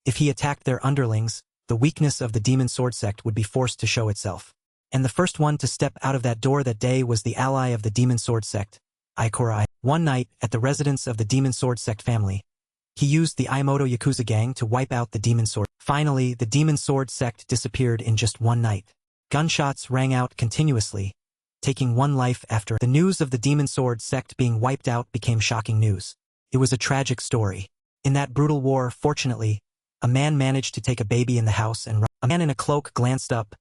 If he attacked their underlings, the weakness of the Demon Sword sect would be forced to show itself. And the first one to step out of that door that day was the ally of the Demon Sword sect, Ikora. One night, at the residence of the Demon Sword sect family, he used the Imoto Yakuza gang to wipe out the Demon Sword. Finally, the Demon Sword sect disappeared in just one night. Gunshots rang out continuously, taking one life after. The news of the Demon Sword sect being wiped out became shocking news. It was a tragic story. In that brutal war, fortunately, a man managed to take a baby in the house and run. A man in a cloak glanced up.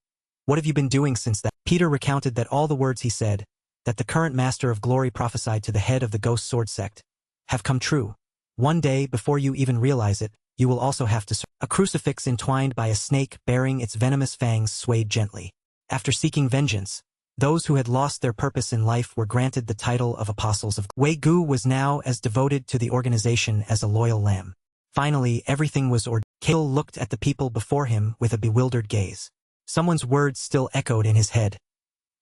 What have you been doing since that? Peter recounted that all the words he said, that the current Master of Glory prophesied to the head of the Ghost Sword sect, have come true. One day, before you even realize it, you will also have to A crucifix entwined by a snake bearing its venomous fangs swayed gently. After seeking vengeance, those who had lost their purpose in life were granted the title of Apostles of Wei Gu was now as devoted to the organization as a loyal lamb. Finally, everything was ordered. Kale looked at the people before him with a bewildered gaze. Someone's words still echoed in his head.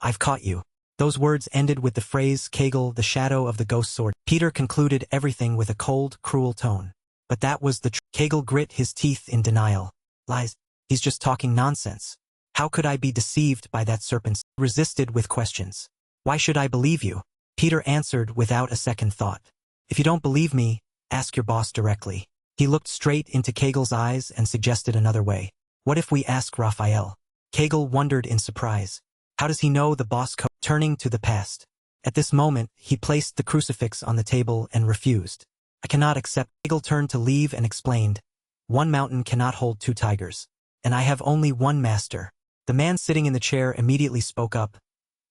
I've caught you. Those words ended with the phrase Kegel, the shadow of the ghost sword. Peter concluded everything with a cold, cruel tone. But that was the truth. Kegel grit his teeth in denial. Lies. He's just talking nonsense. How could I be deceived by that serpent? He resisted with questions. Why should I believe you? Peter answered without a second thought. If you don't believe me, ask your boss directly. He looked straight into Kegel's eyes and suggested another way. What if we ask Raphael? Kegel wondered in surprise. How does he know the boss code? Turning to the past. At this moment, he placed the crucifix on the table and refused. I cannot accept. Kegel turned to leave and explained. One mountain cannot hold two tigers. And I have only one master. The man sitting in the chair immediately spoke up.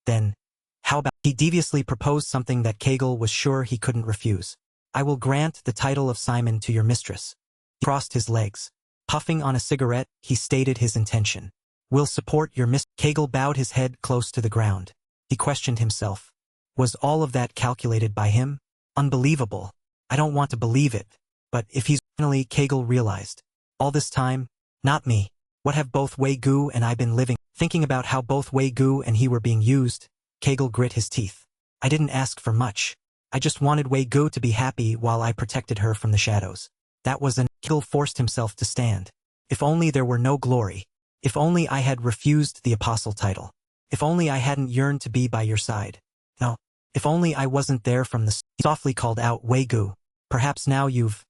Then, how about... He deviously proposed something that Kegel was sure he couldn't refuse. I will grant the title of Simon to your mistress. He crossed his legs. Puffing on a cigarette, he stated his intention. Will support your mistress. Kegel bowed his head close to the ground. He questioned himself. Was all of that calculated by him? Unbelievable. I don't want to believe it. But if he's... Finally, Kegel realized. All this time, not me. What have both Wei Gu and I been living? Thinking about how both Wei Gu and he were being used, Kegel grit his teeth. I didn't ask for much. I just wanted Wei Gu to be happy while I protected her from the shadows. That was an... Kegel forced himself to stand. If only there were no glory. If only I had refused the apostle title. If only I hadn't yearned to be by your side. No. If only I wasn't there from the... He softly called out, Wei Gu. Perhaps now you've...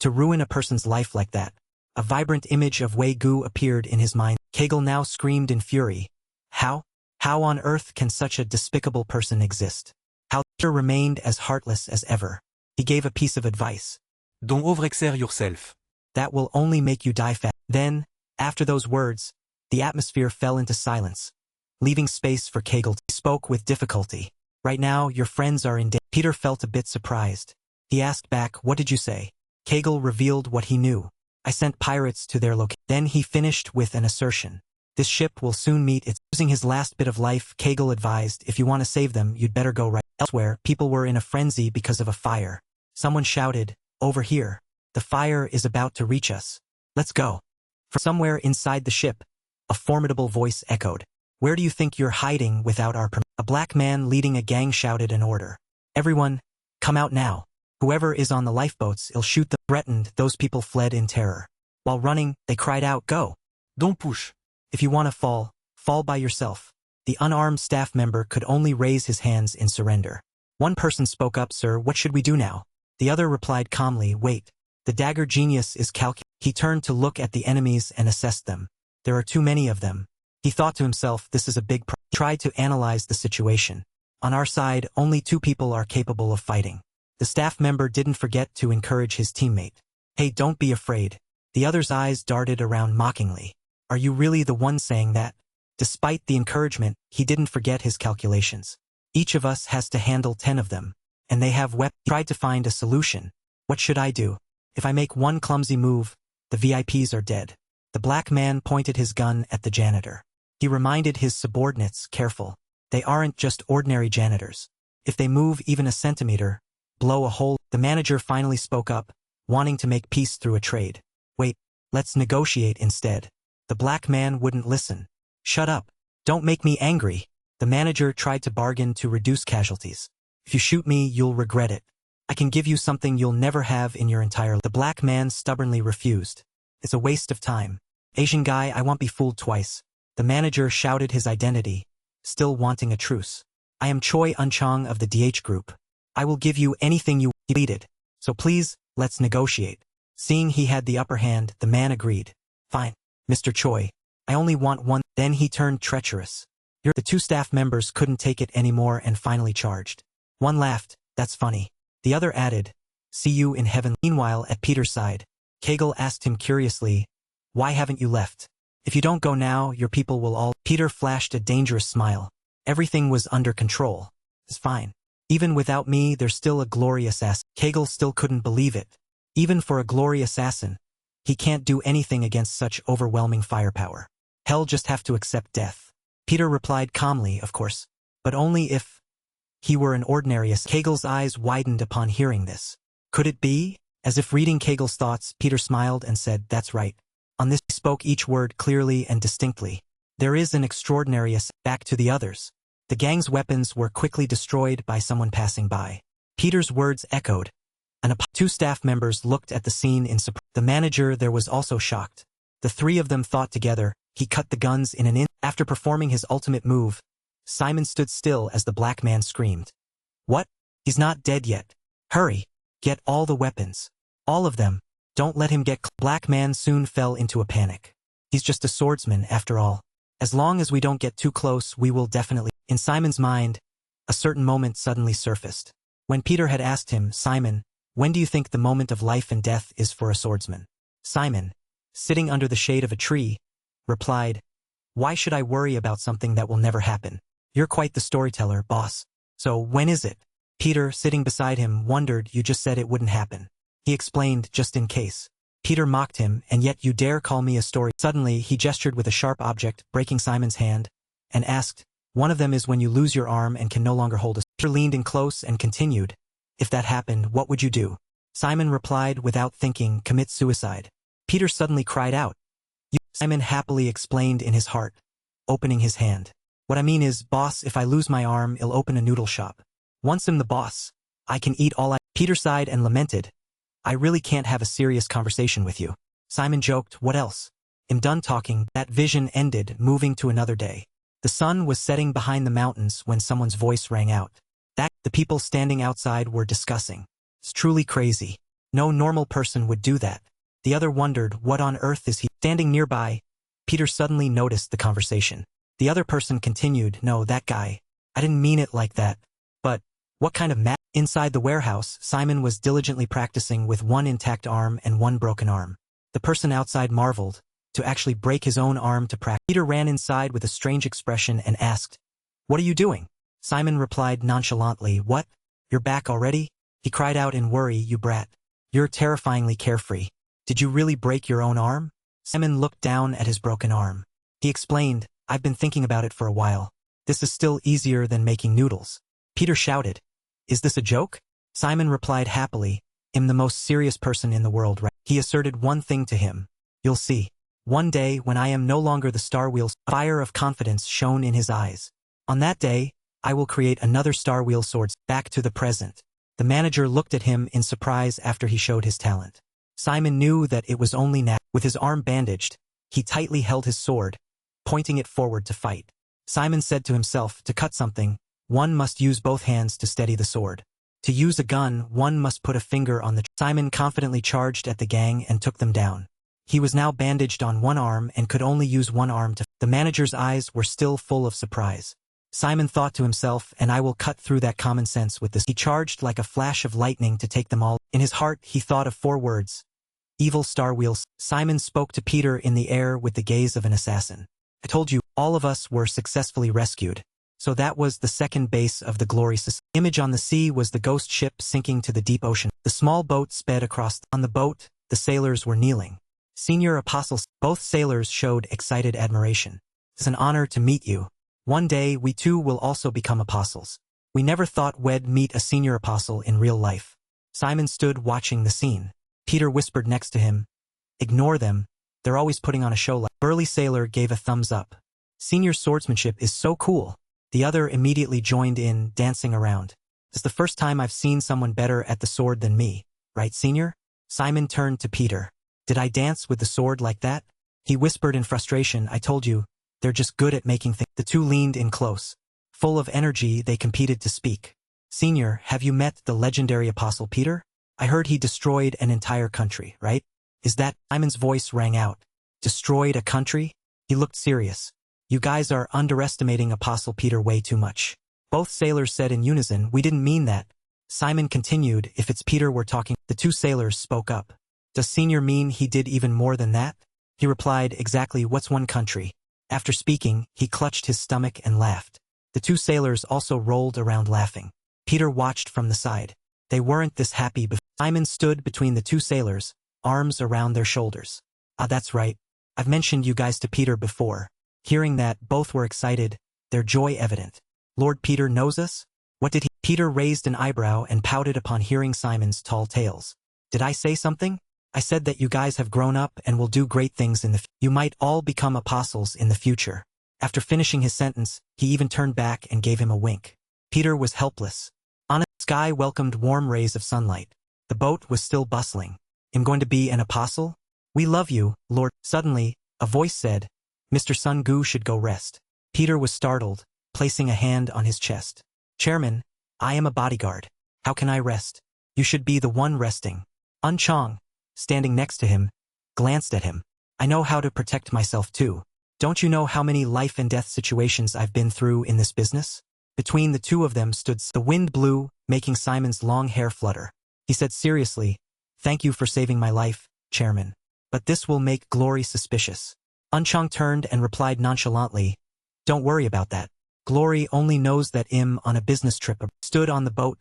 To ruin a person's life like that. A vibrant image of Wei Gu appeared in his mind. Kegel now screamed in fury. How? How on earth can such a despicable person exist? How? Peter remained as heartless as ever. He gave a piece of advice. Don't overexert yourself. That will only make you die fast. Then, after those words, the atmosphere fell into silence, leaving space for Kegel. He spoke with difficulty. Right now, your friends are in danger. Peter felt a bit surprised. He asked back, what did you say? Kegel revealed what he knew. I sent pirates to their location. Then he finished with an assertion. This ship will soon meet its... Using his last bit of life, Kegel advised, if you want to save them, you'd better go right. Elsewhere, people were in a frenzy because of a fire. Someone shouted, over here. The fire is about to reach us. Let's go. From somewhere inside the ship, a formidable voice echoed. Where do you think you're hiding without our permission? A black man leading a gang shouted an order. Everyone, come out now. Whoever is on the lifeboats, he'll shoot them. Threatened, those people fled in terror. While running, they cried out, go. Don't push. If you want to fall, fall by yourself. The unarmed staff member could only raise his hands in surrender. One person spoke up, sir, what should we do now? The other replied calmly, wait. The dagger genius is calculating. He turned to look at the enemies and assessed them. There are too many of them. He thought to himself, this is a big problem. He tried to analyze the situation. On our side, only 2 people are capable of fighting. The staff member didn't forget to encourage his teammate. Hey, don't be afraid. The other's eyes darted around mockingly. Are you really the one saying that? Despite the encouragement, he didn't forget his calculations. Each of us has to handle 10 of them. And they have weapons. He tried to find a solution. What should I do? If I make one clumsy move, the VIPs are dead. The black man pointed his gun at the janitor. He reminded his subordinates, careful. They aren't just ordinary janitors. If they move even a centimeter, blow a hole. The manager finally spoke up, wanting to make peace through a trade. Wait, let's negotiate instead. The black man wouldn't listen. Shut up. Don't make me angry. The manager tried to bargain to reduce casualties. If you shoot me, you'll regret it. I can give you something you'll never have in your entire life. The black man stubbornly refused. It's a waste of time. Asian guy, I won't be fooled twice. The manager shouted his identity, still wanting a truce. I am Choi Unchong of the DH Group. I will give you anything you pleaded. So please, let's negotiate. Seeing he had the upper hand, the man agreed. Fine, Mr. Choi. I only want one. Then he turned treacherous. The 2 staff members couldn't take it anymore and finally charged. One laughed, that's funny. The other added, see you in heaven. Meanwhile, at Peter's side, Kegel asked him curiously, why haven't you left? If you don't go now, your people will all... Peter flashed a dangerous smile. Everything was under control. It's fine. Even without me, there's still a glory assassin. Kegel still couldn't believe it. Even for a glory assassin, He can't do anything against such overwhelming firepower. He'll just have to accept death. Peter replied calmly, of course, but only if he were an ordinary assassin. Kegel's eyes widened upon hearing this. Could it be? As if reading Kegel's thoughts, Peter smiled and said, that's right. On this he spoke each word clearly and distinctly. There is an extraordinary assassin. Back to the others. The gang's weapons were quickly destroyed by someone passing by. Peter's words echoed. Two staff members looked at the scene in surprise. The manager there was also shocked. The three of them thought together. He cut the guns in an instant. After performing his ultimate move, Simon stood still as the black man screamed. What? He's not dead yet. Hurry. Get all the weapons. All of them. Don't let him get Black man soon fell into a panic. He's just a swordsman after all. As long as we don't get too close, we will definitely. In Simon's mind, a certain moment suddenly surfaced. When Peter had asked him, Simon, when do you think the moment of life and death is for a swordsman? Simon, sitting under the shade of a tree, replied, why should I worry about something that will never happen? You're quite the storyteller, boss. So when is it? Peter, sitting beside him, wondered. You just said it wouldn't happen. He explained, just in case. Peter mocked him, and yet you dare call me a story. Suddenly, he gestured with a sharp object, breaking Simon's hand, and asked, one of them is when you lose your arm and can no longer hold a. Peter leaned in close and continued, if that happened, what would you do? Simon replied without thinking, commit suicide. Peter suddenly cried out. Simon happily explained in his heart, opening his hand. What I mean is, boss, if I lose my arm, I'll open a noodle shop. Once I'm the boss, I can eat all I. Peter sighed and lamented. I really can't have a serious conversation with you. Simon joked, what else? I'm done talking. That vision ended, moving to another day. The sun was setting behind the mountains when someone's voice rang out. The people standing outside were discussing. It's truly crazy. No normal person would do that. The other wondered, what on earth is he? Standing nearby, Peter suddenly noticed the conversation. The other person continued, no, that guy. I didn't mean it like that. But, what kind of Inside the warehouse, Simon was diligently practicing with one intact arm and one broken arm. The person outside marveled, to actually break his own arm to practice. Peter ran inside with a strange expression and asked, what are you doing? Simon replied nonchalantly, what? You're back already? He cried out in worry, you brat. You're terrifyingly carefree. Did you really break your own arm? Simon looked down at his broken arm. He explained, I've been thinking about it for a while. This is still easier than making noodles. Peter shouted, is this a joke? Simon replied happily, I'm the most serious person in the world right. He asserted one thing to him. You'll see. One day when I am no longer the Star Wheel, fire of confidence shone in his eyes. On that day, I will create another Star Wheel sword. Back to the present. The manager looked at him in surprise after he showed his talent. Simon knew that it was only now. With his arm bandaged, he tightly held his sword, pointing it forward to fight. Simon said to himself, to cut something, one must use both hands to steady the sword. To use a gun, one must put a finger on the. Simon confidently charged at the gang and took them down. He was now bandaged on one arm and could only use one arm to. The manager's eyes were still full of surprise. Simon thought to himself, and I will cut through that common sense with this. He charged like a flash of lightning to take them all. In his heart, he thought of 4 words. Evil Star Wheels. Simon spoke to Peter in the air with the gaze of an assassin. I told you, all of us were successfully rescued. So that was the second base of the glory. Image on the sea was the ghost ship sinking to the deep ocean. The small boat sped across. On the boat, the sailors were kneeling. Senior apostles. Both sailors showed excited admiration. It's an honor to meet you. One day we too will also become apostles. We never thought we'd meet a senior apostle in real life. Simon stood watching the scene. Peter whispered next to him, ignore them, they're always putting on a show like. Burly sailor gave a thumbs up. Senior swordsmanship is so cool. The other immediately joined in, dancing around. It's the first time I've seen someone better at the sword than me, right, senior? Simon turned to Peter. Did I dance with the sword like that? He whispered in frustration, I told you, they're just good at making things. The two leaned in close. Full of energy, they competed to speak. Senior, have you met the legendary Apostle Peter? I heard he destroyed an entire country, right? Is that? Simon's voice rang out. Destroyed a country? He looked serious. You guys are underestimating Apostle Peter way too much. Both sailors said in unison, we didn't mean that. Simon continued, if it's Peter we're talking. The two sailors spoke up. Does Senior mean he did even more than that? He replied, exactly, what's one country? After speaking, he clutched his stomach and laughed. The two sailors also rolled around laughing. Peter watched from the side. They weren't this happy before. Simon stood between the two sailors, arms around their shoulders. Ah, that's right. I've mentioned you guys to Peter before. Hearing that, both were excited, their joy evident. Lord Peter knows us? What did he? Peter raised an eyebrow and pouted upon hearing Simon's tall tales. Did I say something? I said that you guys have grown up and will do great things in the future. You might all become apostles in the future. After finishing his sentence, he even turned back and gave him a wink. Peter was helpless. On the sky welcomed warm rays of sunlight. The boat was still bustling. I'm going to be an apostle? We love you, Lord. Suddenly, a voice said, Mr. Sun Gu should go rest. Peter was startled, placing a hand on his chest. Chairman, I am a bodyguard. How can I rest? You should be the one resting. Un Chong, standing next to him, glanced at him. I know how to protect myself too. Don't you know how many life and death situations I've been through in this business? Between the two of them stood. The wind blew, making Simon's long hair flutter. He said seriously, Thank you for saving my life, Chairman. But this will make Glory suspicious. Un Chong turned and replied nonchalantly, Don't worry about that. Glory only knows that I'm on a business trip. Stood on the boat,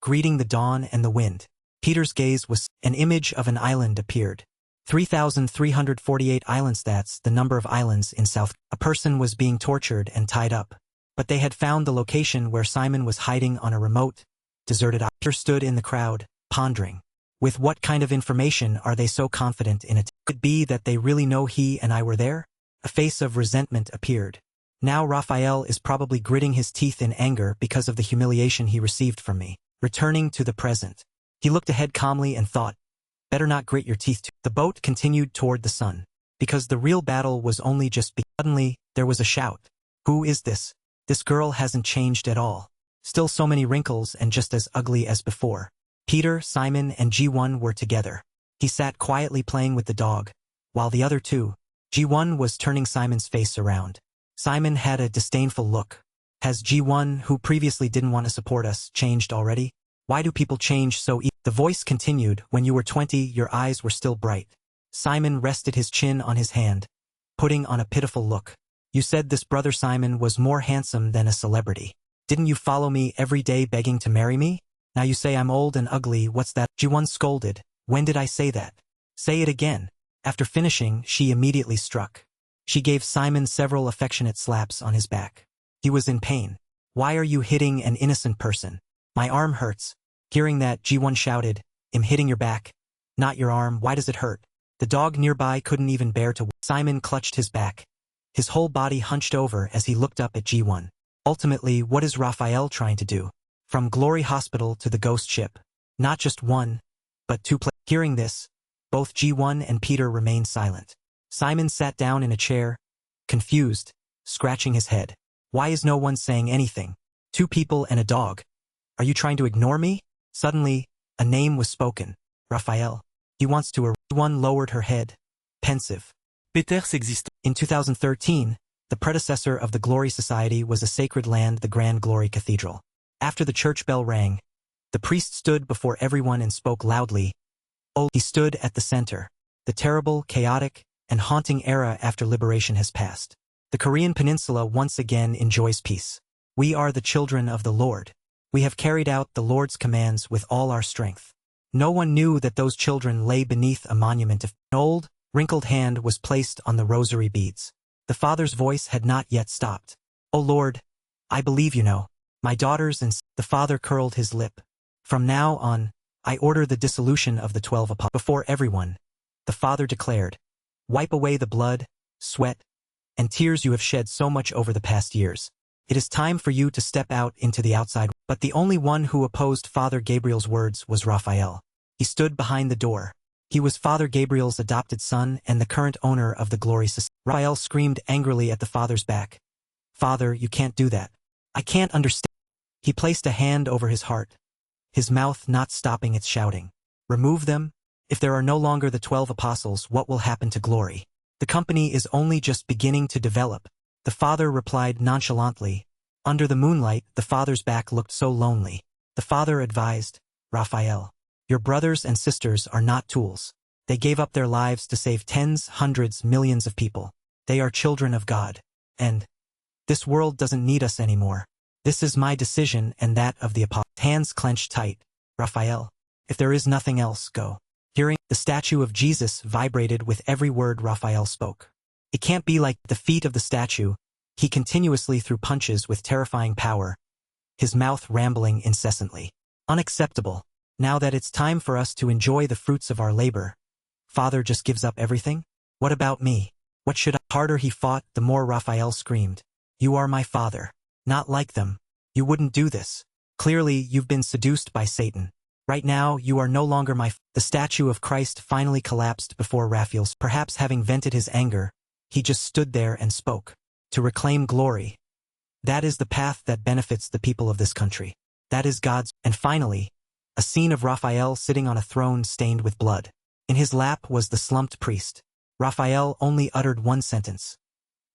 greeting the dawn and the wind. Peter's gaze was. An image of an island appeared. 3,348 islands. That's the number of islands in South. A person was being tortured and tied up. But they had found the location where Simon was hiding on a remote, deserted island. Peter stood in the crowd, pondering. With what kind of information are they so confident in it? Could it be that they really know he and I were there? A face of resentment appeared. Now Raphael is probably gritting his teeth in anger because of the humiliation he received from me. Returning to the present. He looked ahead calmly and thought, Better not grit your teeth too. The boat continued toward the sun. Because the real battle was only just beginning. Suddenly, there was a shout. Who is this? This girl hasn't changed at all. Still so many wrinkles and just as ugly as before. Peter, Simon, and G1 were together. He sat quietly playing with the dog, while the other two, G1 was turning Simon's face around. Simon had a disdainful look. Has G1, who previously didn't want to support us, changed already? Why do people change so easily? The voice continued, When you were 20, your eyes were still bright. Simon rested his chin on his hand, putting on a pitiful look. You said this brother Simon was more handsome than a celebrity. Didn't you follow me every day begging to marry me? Now you say I'm old and ugly, what's that? G1 scolded. When did I say that? Say it again. After finishing, she immediately struck. She gave Simon several affectionate slaps on his back. He was in pain. Why are you hitting an innocent person? My arm hurts. Hearing that, G1 shouted, I'm hitting your back. Not your arm, why does it hurt? The dog nearby couldn't even bear to. Simon clutched his back. His whole body hunched over as he looked up at G1. Ultimately, what is Raphael trying to do? From Glory Hospital to the ghost ship. Not just one, but two places. Hearing this, both G1 and Peter remained silent. Simon sat down in a chair, confused, scratching his head. Why is no one saying anything? Two people and a dog. Are you trying to ignore me? Suddenly, a name was spoken. Raphael. He wants to. G1 lowered her head, pensive. Peters existe. In 2013, the predecessor of the Glory Society was a sacred land, the Grand Glory Cathedral. After the church bell rang, the priest stood before everyone and spoke loudly. Oh, he stood at the center. The terrible, chaotic, and haunting era after liberation has passed. The Korean peninsula once again enjoys peace. We are the children of the Lord. We have carried out the Lord's commands with all our strength. No one knew that those children lay beneath a monument of. An old, wrinkled hand was placed on the rosary beads. The father's voice had not yet stopped. Oh Lord, I believe you know. My daughters and. The father curled his lip. From now on, I order the dissolution of the 12 apostles. Before everyone, the father declared, Wipe away the blood, sweat, and tears you have shed so much over the past years. It is time for you to step out into the outside. But the only one who opposed Father Gabriel's words was Raphael. He stood behind the door. He was Father Gabriel's adopted son and the current owner of the Glory Society. Raphael screamed angrily at the father's back. Father, you can't do that. I can't understand. He placed a hand over his heart, his mouth not stopping its shouting. Remove them? If there are no longer the 12 apostles, what will happen to Glory? The company is only just beginning to develop. The father replied nonchalantly. Under the moonlight, the father's back looked so lonely. The father advised, Raphael, your brothers and sisters are not tools. They gave up their lives to save tens, hundreds, millions of people. They are children of God. And this world doesn't need us anymore. This is my decision and that of the apostles. Hands clenched tight. Raphael, if there is nothing else, go. Hearing, the statue of Jesus vibrated with every word Raphael spoke. It can't be like the feet of the statue. He continuously threw punches with terrifying power, his mouth rambling incessantly. Unacceptable. Now that it's time for us to enjoy the fruits of our labor, Father just gives up everything? What about me? What should I? Harder he fought, the more Raphael screamed. You are my father. Not like them. You wouldn't do this. Clearly, you've been seduced by Satan. Right now, you are no longer The statue of Christ finally collapsed before Raphael's. Perhaps having vented his anger, he just stood there and spoke. To reclaim glory. That is the path that benefits the people of this country. That is God's. And finally, a scene of Raphael sitting on a throne stained with blood. In his lap was the slumped priest. Raphael only uttered one sentence.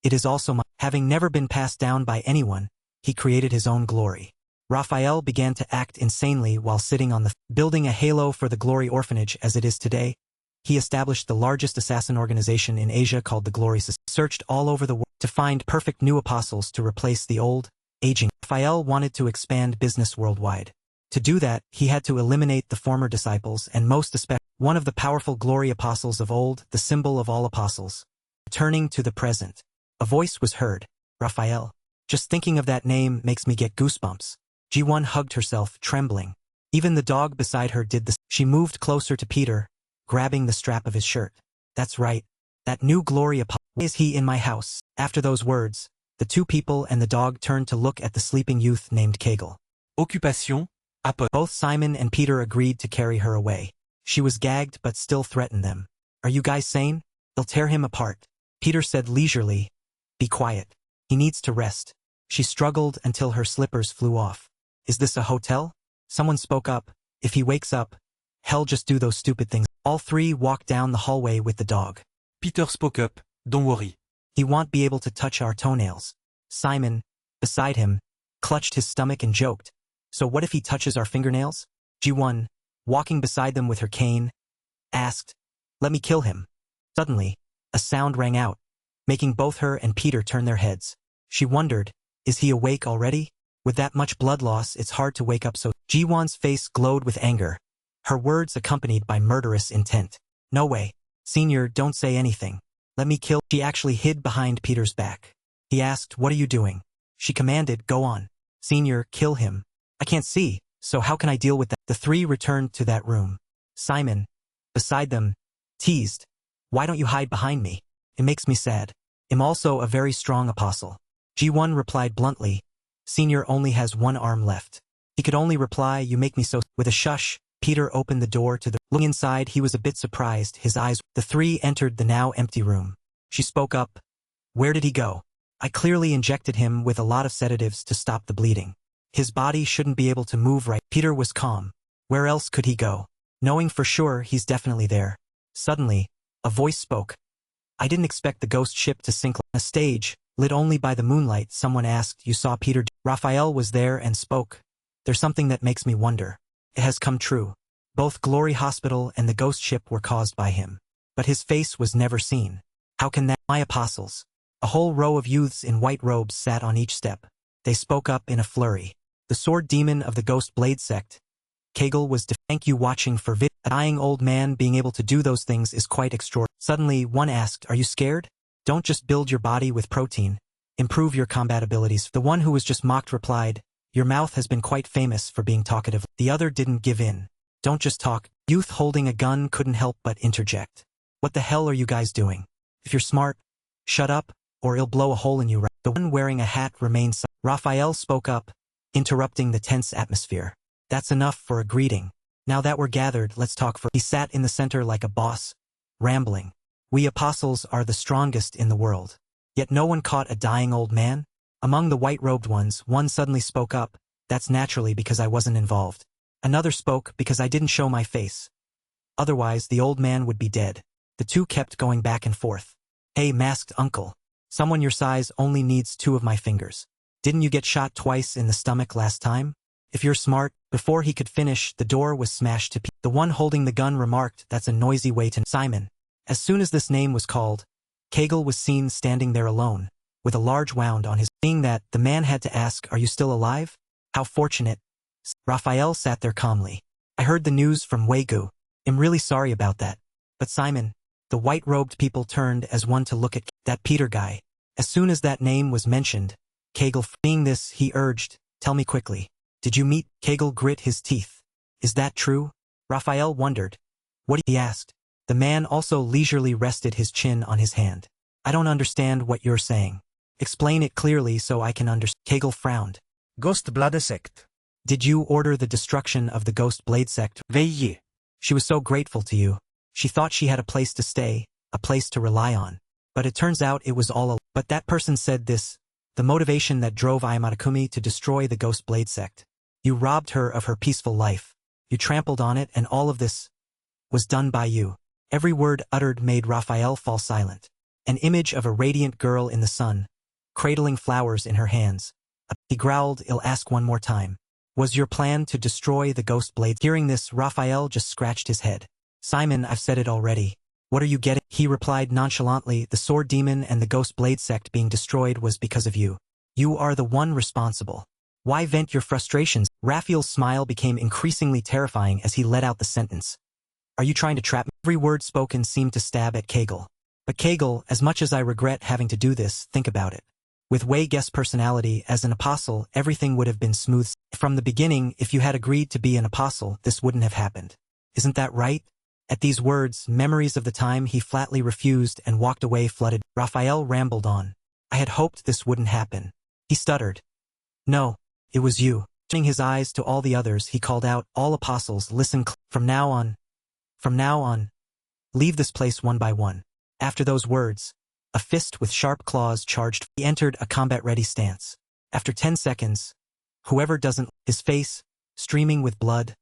It is also my. Having never been passed down by anyone, he created his own glory. Raphael began to act insanely while sitting on the building a halo for the Glory Orphanage as it is today. He established the largest assassin organization in Asia called the Glory Society. Searched all over the world to find perfect new apostles to replace the old, aging. Raphael wanted to expand business worldwide. To do that, he had to eliminate the former disciples and most especially one of the powerful glory apostles of old, the symbol of all apostles. Turning to the present, a voice was heard. Raphael. Just thinking of that name makes me get goosebumps. Ji-won hugged herself, trembling. Even the dog beside her did the. She moved closer to Peter, grabbing the strap of his shirt. That's right. That new glory apostle. Why is he in my house? After those words, the two people and the dog turned to look at the sleeping youth named Kegel. Occupation. Both Simon and Peter agreed to carry her away. She was gagged but still threatened them. Are you guys sane? They'll tear him apart. Peter said leisurely. Be quiet. He needs to rest. She struggled until her slippers flew off. Is this a hotel? Someone spoke up. If he wakes up, hell, just do those stupid things. All three walked down the hallway with the dog. Peter spoke up. Don't worry. He won't be able to touch our toenails. Simon, beside him, clutched his stomach and joked. So what if he touches our fingernails? Ji-won, walking beside them with her cane, asked. Let me kill him. Suddenly, a sound rang out, making both her and Peter turn their heads. She wondered, is he awake already? With that much blood loss, it's hard to wake up so. Ji-won's face glowed with anger, her words accompanied by murderous intent. No way. Senior, don't say anything. Let me kill. She actually hid behind Peter's back. He asked, what are you doing? She commanded, go on. Senior, kill him. I can't see, so how can I deal with that? The three returned to that room. Simon, beside them, teased. Why don't you hide behind me? It makes me sad. I'm also a very strong apostle. Ji-won replied bluntly. Senior only has one arm left. He could only reply, you make me so. With a shush, Peter opened the door to the. Looking inside, he was a bit surprised, his eyes. The three entered the now empty room. She spoke up. Where did he go? I clearly injected him with a lot of sedatives to stop the bleeding. His body shouldn't be able to move right. Peter was calm. Where else could he go? Knowing for sure he's definitely there. Suddenly, a voice spoke. I didn't expect the ghost ship to sink. A stage, lit only by the moonlight, someone asked, you saw Peter? Raphael was there and spoke. There's something that makes me wonder. It has come true. Both Glory Hospital and the ghost ship were caused by him. But his face was never seen. How can that? My apostles. A whole row of youths in white robes sat on each step. They spoke up in a flurry. The sword demon of the Ghost Blade sect. Kegel was thank you watching for vid. A dying old man being able to do those things is quite extraordinary. Suddenly, one asked, are you scared? Don't just build your body with protein. Improve your combat abilities. The one who was just mocked replied, your mouth has been quite famous for being talkative. The other didn't give in. Don't just talk. Youth holding a gun couldn't help but interject. What the hell are you guys doing? If you're smart, shut up, or it'll blow a hole in you. The one wearing a hat remained silent. Raphael spoke up, interrupting the tense atmosphere. That's enough for a greeting. Now that we're gathered, let's talk for. He sat in the center like a boss, rambling. We apostles are the strongest in the world. Yet no one caught a dying old man? Among the white-robed ones, one suddenly spoke up. That's naturally because I wasn't involved. Another spoke because I didn't show my face. Otherwise, the old man would be dead. The two kept going back and forth. Hey, masked uncle. Someone your size only needs 2 of my fingers. Didn't you get shot twice in the stomach last time? If you're smart. Before he could finish, the door was smashed to pieces. The one holding the gun remarked, that's a noisy way to. Simon. As soon as this name was called, Kegel was seen standing there alone, with a large wound on his. Seeing that, the man had to ask, are you still alive? How fortunate. Raphael sat there calmly. I heard the news from Wegu. I'm really sorry about that. But Simon, the white-robed people turned as one to look at that Peter guy. As soon as that name was mentioned, Kegel, seeing this, he urged, tell me quickly. Did you meet? Kegel grit his teeth. Is that true? Raphael wondered. What? He asked. The man also leisurely rested his chin on his hand. I don't understand what you're saying. Explain it clearly so I can understand. Kegel frowned. Ghost Blood sect. Did you order the destruction of the Ghost Blade sect? Veillez. She was so grateful to you. She thought she had a place to stay, a place to rely on. But it turns out it was all a... But that person said this, the motivation that drove Ayamadakumi to destroy the Ghost Blade sect. You robbed her of her peaceful life. You trampled on it, and all of this was done by you. Every word uttered made Raphael fall silent. An image of a radiant girl in the sun, cradling flowers in her hands. He growled, I'll ask one more time. Was your plan to destroy the Ghost Blade? Hearing this, Raphael just scratched his head. Simon, I've said it already. What are you getting? He replied nonchalantly, the Sword Demon and the Ghost Blade sect being destroyed was because of you. You are the one responsible. Why vent your frustrations? Raphael's smile became increasingly terrifying as he let out the sentence. Are you trying to trap me? Every word spoken seemed to stab at Kegel. But Kegel, as much as I regret having to do this, think about it. With Wei Guest's personality as an apostle, everything would have been smooth. From the beginning, if you had agreed to be an apostle, this wouldn't have happened. Isn't that right? At these words, memories of the time he flatly refused and walked away flooded. Raphael rambled on. I had hoped this wouldn't happen. He stuttered. No, it was you. Turning his eyes to all the others, he called out, all apostles, listen from now on, leave this place one by one. After those words, a fist with sharp claws charged. He entered a combat-ready stance. After 10 seconds, whoever doesn't, his face, streaming with blood,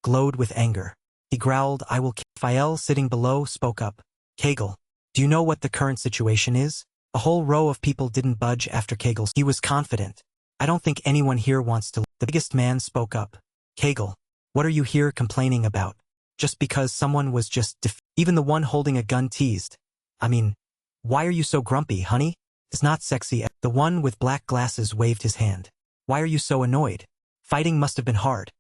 glowed with anger. He growled, I will kill. Raphael, sitting below, spoke up. Kegel, do you know what the current situation is? A whole row of people didn't budge after Kegel's. He was confident. I don't think anyone here wants to. The biggest man spoke up. Kegel, what are you here complaining about? Just because someone was just even the one holding a gun teased. I mean, why are you so grumpy, honey? It's not sexy. The one with black glasses waved his hand. Why are you so annoyed? Fighting must have been hard.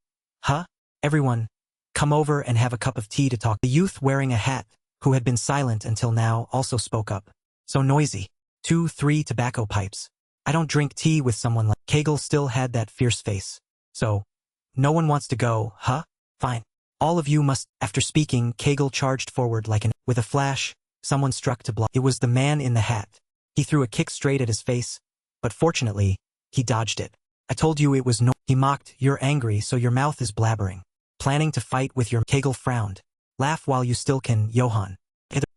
Huh? Everyone, come over and have a cup of tea to talk. The youth wearing a hat, who had been silent until now, also spoke up. So noisy. 2, 3 tobacco pipes. I don't drink tea with someone like... Kegel still had that fierce face. So, no one wants to go, huh? Fine. All of you must... After speaking, Kegel charged forward like an... With a flash, someone struck to block. It was the man in the hat. He threw a kick straight at his face, but fortunately, he dodged it. I told you it was no... He mocked, you're angry so your mouth is blabbering. Planning to fight with your... Kegel frowned. Laugh while you still can, Johann.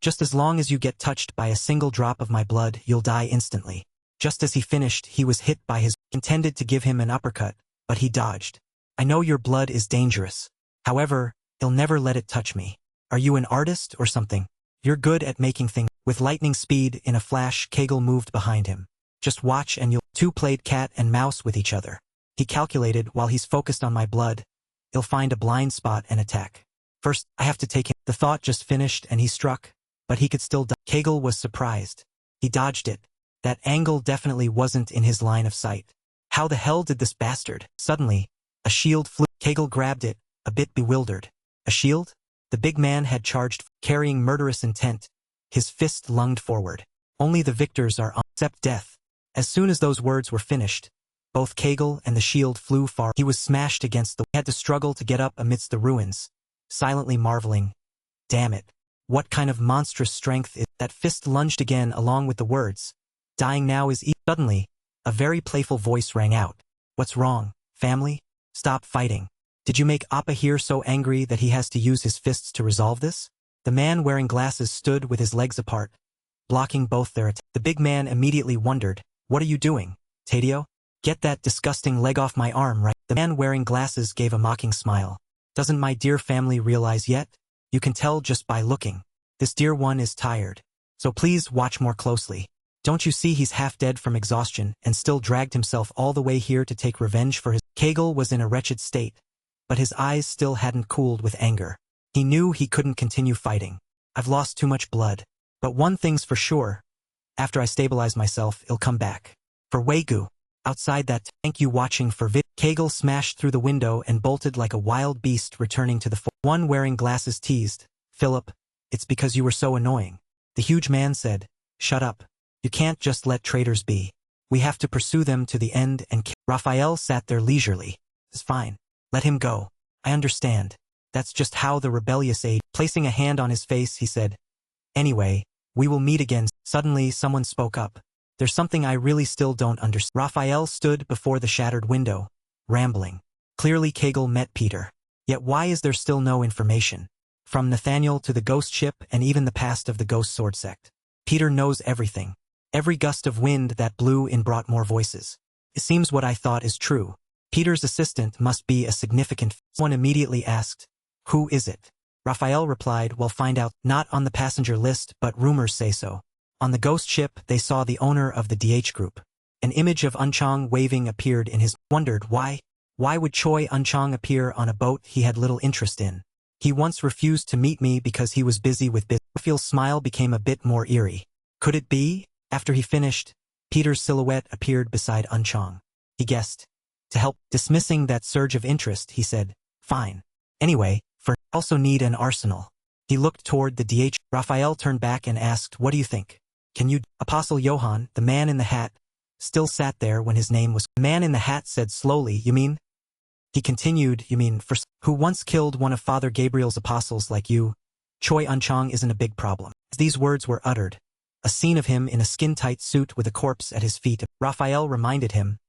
Just as long as you get touched by a single drop of my blood, you'll die instantly. Just as he finished, he was hit by his... Intended to give him an uppercut, but he dodged. I know your blood is dangerous. However, he'll never let it touch me. Are you an artist or something? You're good at making things... With lightning speed, in a flash, Kegel moved behind him. Just watch and you'll... Two played cat and mouse with each other. He calculated, while he's focused on my blood, he'll find a blind spot and attack. First, I have to take him. The thought just finished and he struck, but he could still dodge. Kegel was surprised. He dodged it. That angle definitely wasn't in his line of sight. How the hell did this bastard? Suddenly, a shield flew. Kegel grabbed it, a bit bewildered. A shield? The big man had charged, carrying murderous intent. His fist lunged forward. Only the victors are except death. As soon as those words were finished, both Kegel and the shield flew far. He was smashed against the... He had to struggle to get up amidst the ruins, silently marveling. Damn it. What kind of monstrous strength is... That fist lunged again along with the words. Dying now is Suddenly, a very playful voice rang out. What's wrong, family? Stop fighting. Did you make Appa here so angry that he has to use his fists to resolve this? The man wearing glasses stood with his legs apart, blocking both their attacks. The big man immediately wondered, what are you doing, Tadeo? Get that disgusting leg off my arm, right? The man wearing glasses gave a mocking smile. Doesn't my dear family realize yet? You can tell just by looking. This dear one is tired. So please watch more closely. Don't you see he's half dead from exhaustion and still dragged himself all the way here to take revenge for his... Kegel was in a wretched state, but his eyes still hadn't cooled with anger. He knew he couldn't continue fighting. I've lost too much blood. But one thing's for sure. After I stabilize myself, it'll come back. For Wei Gu. Outside that, thank you watching for vid. Kegel smashed through the window and bolted like a wild beast, returning to the one wearing glasses teased, "Philip, it's because you were so annoying." The huge man said, "Shut up. You can't just let traitors be. We have to pursue them to the end and kill." Raphael sat there leisurely. "It's fine. Let him go. I understand. That's just how the rebellious age." Placing a hand on his face, he said, "Anyway, we will meet again." Suddenly, someone spoke up. "There's something I really still don't understand." Raphael stood before the shattered window, rambling. Clearly Kegel met Peter. Yet why is there still no information? From Nathaniel to the ghost ship and even the past of the ghost sword sect. Peter knows everything. Every gust of wind that blew in brought more voices. It seems what I thought is true. Peter's assistant must be a significant. Someone immediately asked, "Who is it?" Raphael replied, "We'll find out. Not on the passenger list, but rumors say so." On the ghost ship, they saw the owner of the DH group. An image of Unchong waving appeared in his. Wondered why. Why would Choi Unchong appear on a boat he had little interest in? He once refused to meet me because he was busy with business. Raphael's smile became a bit more eerie. Could it be? After he finished, Peter's silhouette appeared beside Unchong. He guessed. To help dismissing that surge of interest, he said, "Fine. Anyway, for also need an arsenal." He looked toward the DH. Raphael turned back and asked, "What do you think? Can you?" Apostle Johann, the man in the hat, still sat there when his name was. The man in the hat said slowly, "You mean?" He continued, "You mean for who once killed one of Father Gabriel's apostles like you? Choi Unchong isn't a big problem." As these words were uttered, a scene of him in a skin-tight suit with a corpse at his feet. Raphael reminded him,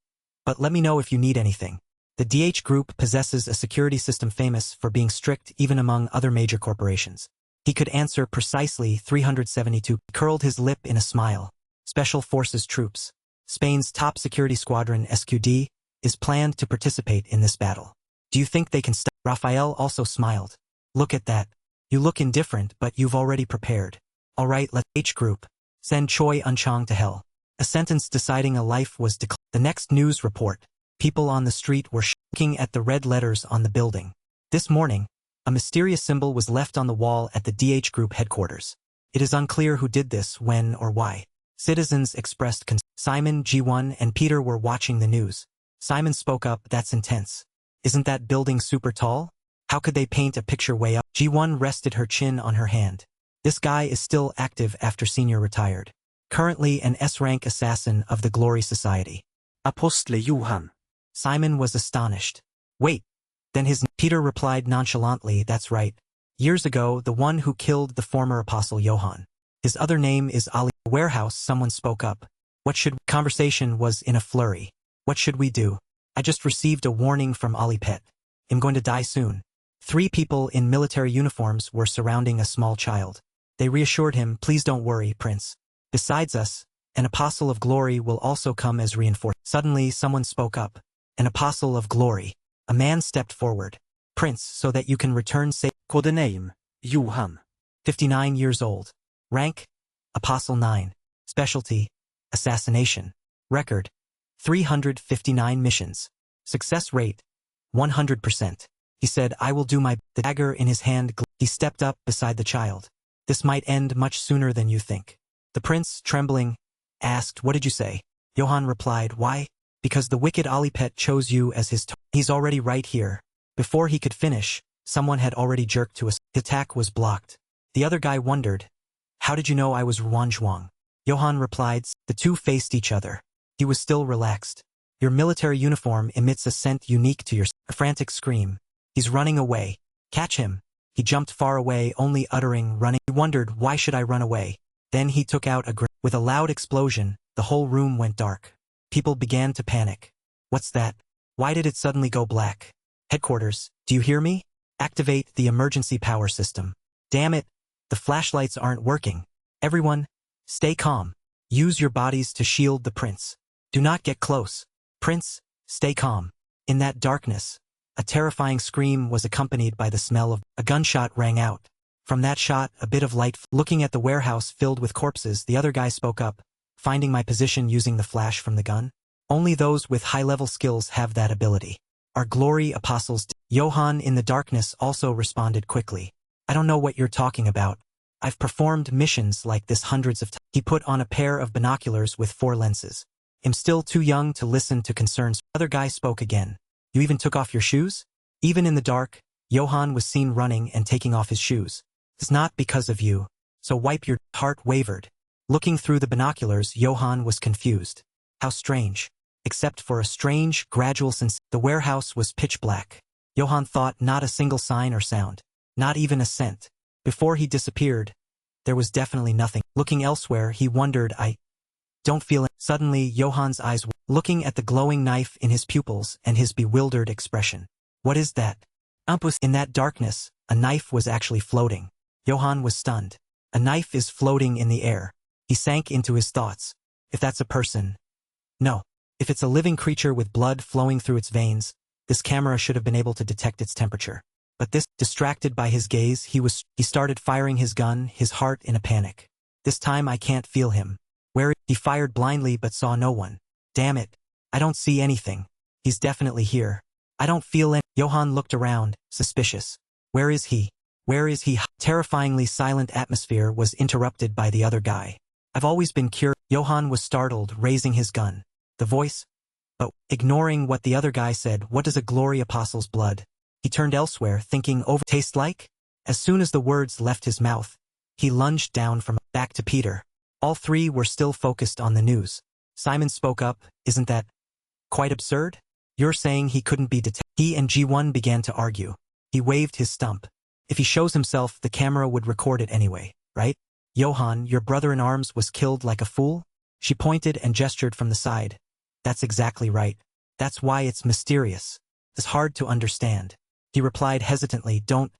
"But let me know if you need anything. The DH group possesses a security system famous for being strict even among other major corporations." He could answer precisely 372. He curled his lip in a smile. Special Forces troops. Spain's top security squadron, SQD, is planned to participate in this battle. Do you think they can stop? Raphael also smiled. "Look at that. You look indifferent, but you've already prepared. All right, let H group send Choi Unchong to hell." A sentence deciding a life was declared. The next news report. People on the street were looking at the red letters on the building. This morning, a mysterious symbol was left on the wall at the DH group headquarters. It is unclear who did this, when, or why. Citizens expressed concern. Simon, G1, and Peter were watching the news. Simon spoke up, "That's intense. Isn't that building super tall? How could they paint a picture way up?" G1 rested her chin on her hand. "This guy is still active after Senior retired. Currently an S-rank assassin of the Glory Society." Apostle Johann. Simon was astonished. "Wait." Then Peter replied nonchalantly, "That's right. Years ago, the one who killed the former Apostle Johann. His other name is Ali." Warehouse, someone spoke up. "What should?" Conversation was in a flurry. "What should we do? I just received a warning from Ali Pet. I'm going to die soon." 3 people in military uniforms were surrounding a small child. They reassured him, "Please don't worry, Prince. Besides us, an Apostle of Glory will also come as reinforcement." Suddenly, someone spoke up. "An Apostle of Glory." A man stepped forward. "Prince, so that you can return safe." Codename, Johann. 59 years old. Rank, Apostle 9. Specialty, assassination. Record, 359 missions. Success rate, 100%. He said, "I will do my." The dagger in his hand. He stepped up beside the child. "This might end much sooner than you think." The prince, trembling, asked, "What did you say?" Johann replied, "Why? Because the wicked Alipet chose you as his He's already right here." Before he could finish, someone had already jerked to us. The attack was blocked. The other guy wondered, "How did you know I was Ruan Zhuang?" Johann replied. The two faced each other. He was still relaxed. "Your military uniform emits a scent unique to your." A frantic scream. "He's running away. Catch him." He jumped far away, only uttering running. He wondered, why should I run away? Then he took out a grenade. With a loud explosion, the whole room went dark. People began to panic. "What's that? Why did it suddenly go black?" "Headquarters, do you hear me? Activate the emergency power system." "Damn it, the flashlights aren't working." "Everyone, stay calm. Use your bodies to shield the prince. Do not get close. Prince, stay calm." In that darkness, a terrifying scream was accompanied by the smell of. A gunshot rang out. From that shot, a bit of light. Looking at the warehouse filled with corpses, the other guy spoke up, "Finding my position using the flash from the gun? Only those with high-level skills have that ability. Our glory apostles." Johann in the darkness also responded quickly. "I don't know what you're talking about. I've performed missions like this hundreds of times." He put on a pair of binoculars with 4 lenses. "I'm still too young to listen to concerns." The other guy spoke again. You even took off your shoes? Even in the dark, Johann was seen running and taking off his shoes. It's not because of you. So wipe your heart wavered. Looking through the binoculars, Johann was confused. How strange. Except for a strange, gradual sense. The warehouse was pitch black. Johann thought not a single sign or sound. Not even a scent. Before he disappeared, there was definitely nothing. Looking elsewhere, he wondered, I don't feel it. Suddenly, Johann's eyes were looking at the glowing knife in his pupils and his bewildered expression. What is that? In that darkness, a knife was actually floating. Johann was stunned. A knife is floating in the air. He sank into his thoughts. If that's a person. No. If it's a living creature with blood flowing through its veins, this camera should have been able to detect its temperature. But this, distracted by his gaze, he started firing his gun, his heart in a panic. This time I can't feel him. He fired blindly but saw no one. Damn it. I don't see anything. He's definitely here. I don't feel any. Johann looked around, suspicious. Where is he? Where is he? Terrifyingly silent atmosphere was interrupted by the other guy. I've always been curious. Johann was startled, raising his gun. The voice? But, ignoring what the other guy said, what does a glory apostle's blood? He turned elsewhere, thinking over taste like? As soon as the words left his mouth, he lunged down from back to Peter. All three were still focused on the news. Simon spoke up, isn't that quite absurd? You're saying he couldn't be detected. He and G1 began to argue. He waved his stump. If he shows himself, the camera would record it anyway, right? Johann, your brother-in-arms was killed like a fool? She pointed and gestured from the side. That's exactly right. That's why it's mysterious. It's hard to understand. He replied hesitantly, Don't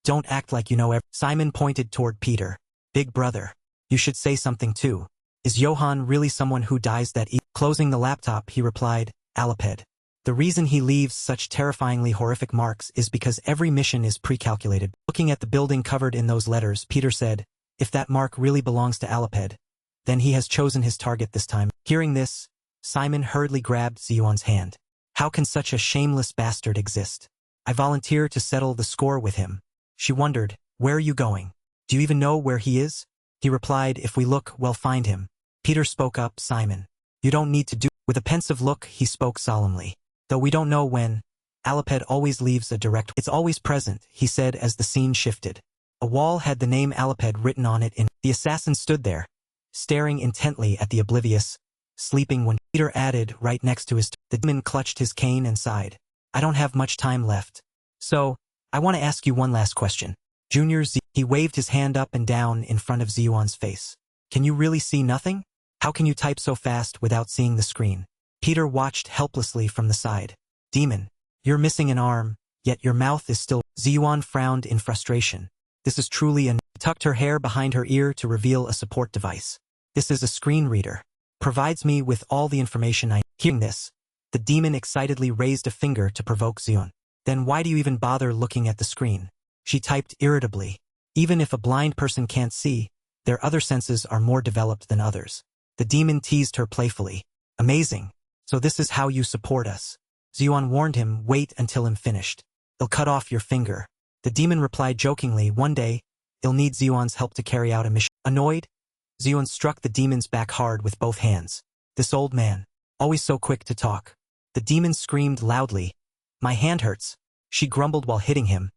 act like you know everything. Simon pointed toward Peter. Big brother. You should say something too. Is Johann really someone who dies that easily? Closing the laptop, he replied, Aliped. The reason he leaves such terrifyingly horrific marks is because every mission is pre-calculated. Looking at the building covered in those letters, Peter said, if that mark really belongs to Aliped, then he has chosen his target this time. Hearing this, Simon hurriedly grabbed Ziyuan's hand. How can such a shameless bastard exist? I volunteer to settle the score with him. She wondered, where are you going? Do you even know where he is? He replied, if we look, we'll find him. Peter spoke up, Simon. You don't need to do. With a pensive look, he spoke solemnly. Though we don't know when, Aliped always leaves a direct. It's always present, he said as the scene shifted. A wall had the name Aliped written on it in. The assassin stood there, staring intently at the oblivious, sleeping when Peter added right next to his. The demon clutched his cane and sighed. I don't have much time left. So, I want to ask you one last question. Junior Z. He waved his hand up and down in front of Ziyuan's face. Can you really see nothing? How can you type so fast without seeing the screen? Peter watched helplessly from the side. Demon, you're missing an arm, yet your mouth is still. Ziyuan frowned in frustration. This is truly an. Tucked her hair behind her ear to reveal a support device. This is a screen reader. Provides me with all the information I. Hearing this, the demon excitedly raised a finger to provoke Ziyuan. Then why do you even bother looking at the screen? She typed irritably. Even if a blind person can't see, their other senses are more developed than others. The demon teased her playfully. Amazing. So this is how you support us. Ziyuan warned him, wait until I'm finished. I'll cut off your finger. The demon replied jokingly, one day, I'll need Ziyuan's help to carry out a mission. Annoyed, Ziyuan struck the demon's back hard with both hands. This old man, always so quick to talk. The demon screamed loudly. My hand hurts. She grumbled while hitting him.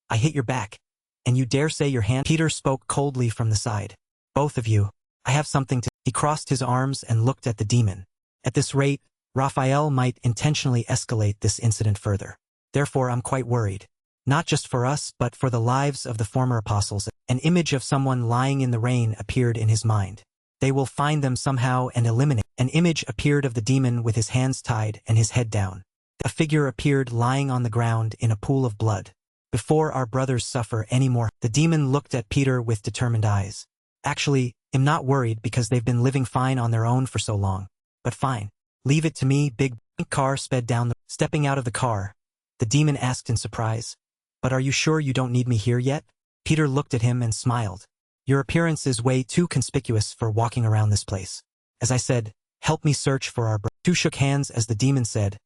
I hit your back. And you dare say your hand? Peter spoke coldly from the side. Both of you, I have something to. He crossed his arms and looked at the demon. At this rate, Raphael might intentionally escalate this incident further. Therefore, I'm quite worried. Not just for us, but for the lives of the former apostles. An image of someone lying in the rain appeared in his mind. They will find them somehow and eliminate. An image appeared of the demon with his hands tied and his head down. A figure appeared lying on the ground in a pool of blood. Before our brothers suffer any more. The demon looked at Peter with determined eyes. Actually, I'm not worried because they've been living fine on their own for so long. But fine. Leave it to me. Big car sped down. Stepping out of the car, the demon asked in surprise. But are you sure you don't need me here yet? Peter looked at him and smiled. Your appearance is way too conspicuous for walking around this place. As I said, help me search for our brother. Two shook hands as the demon said,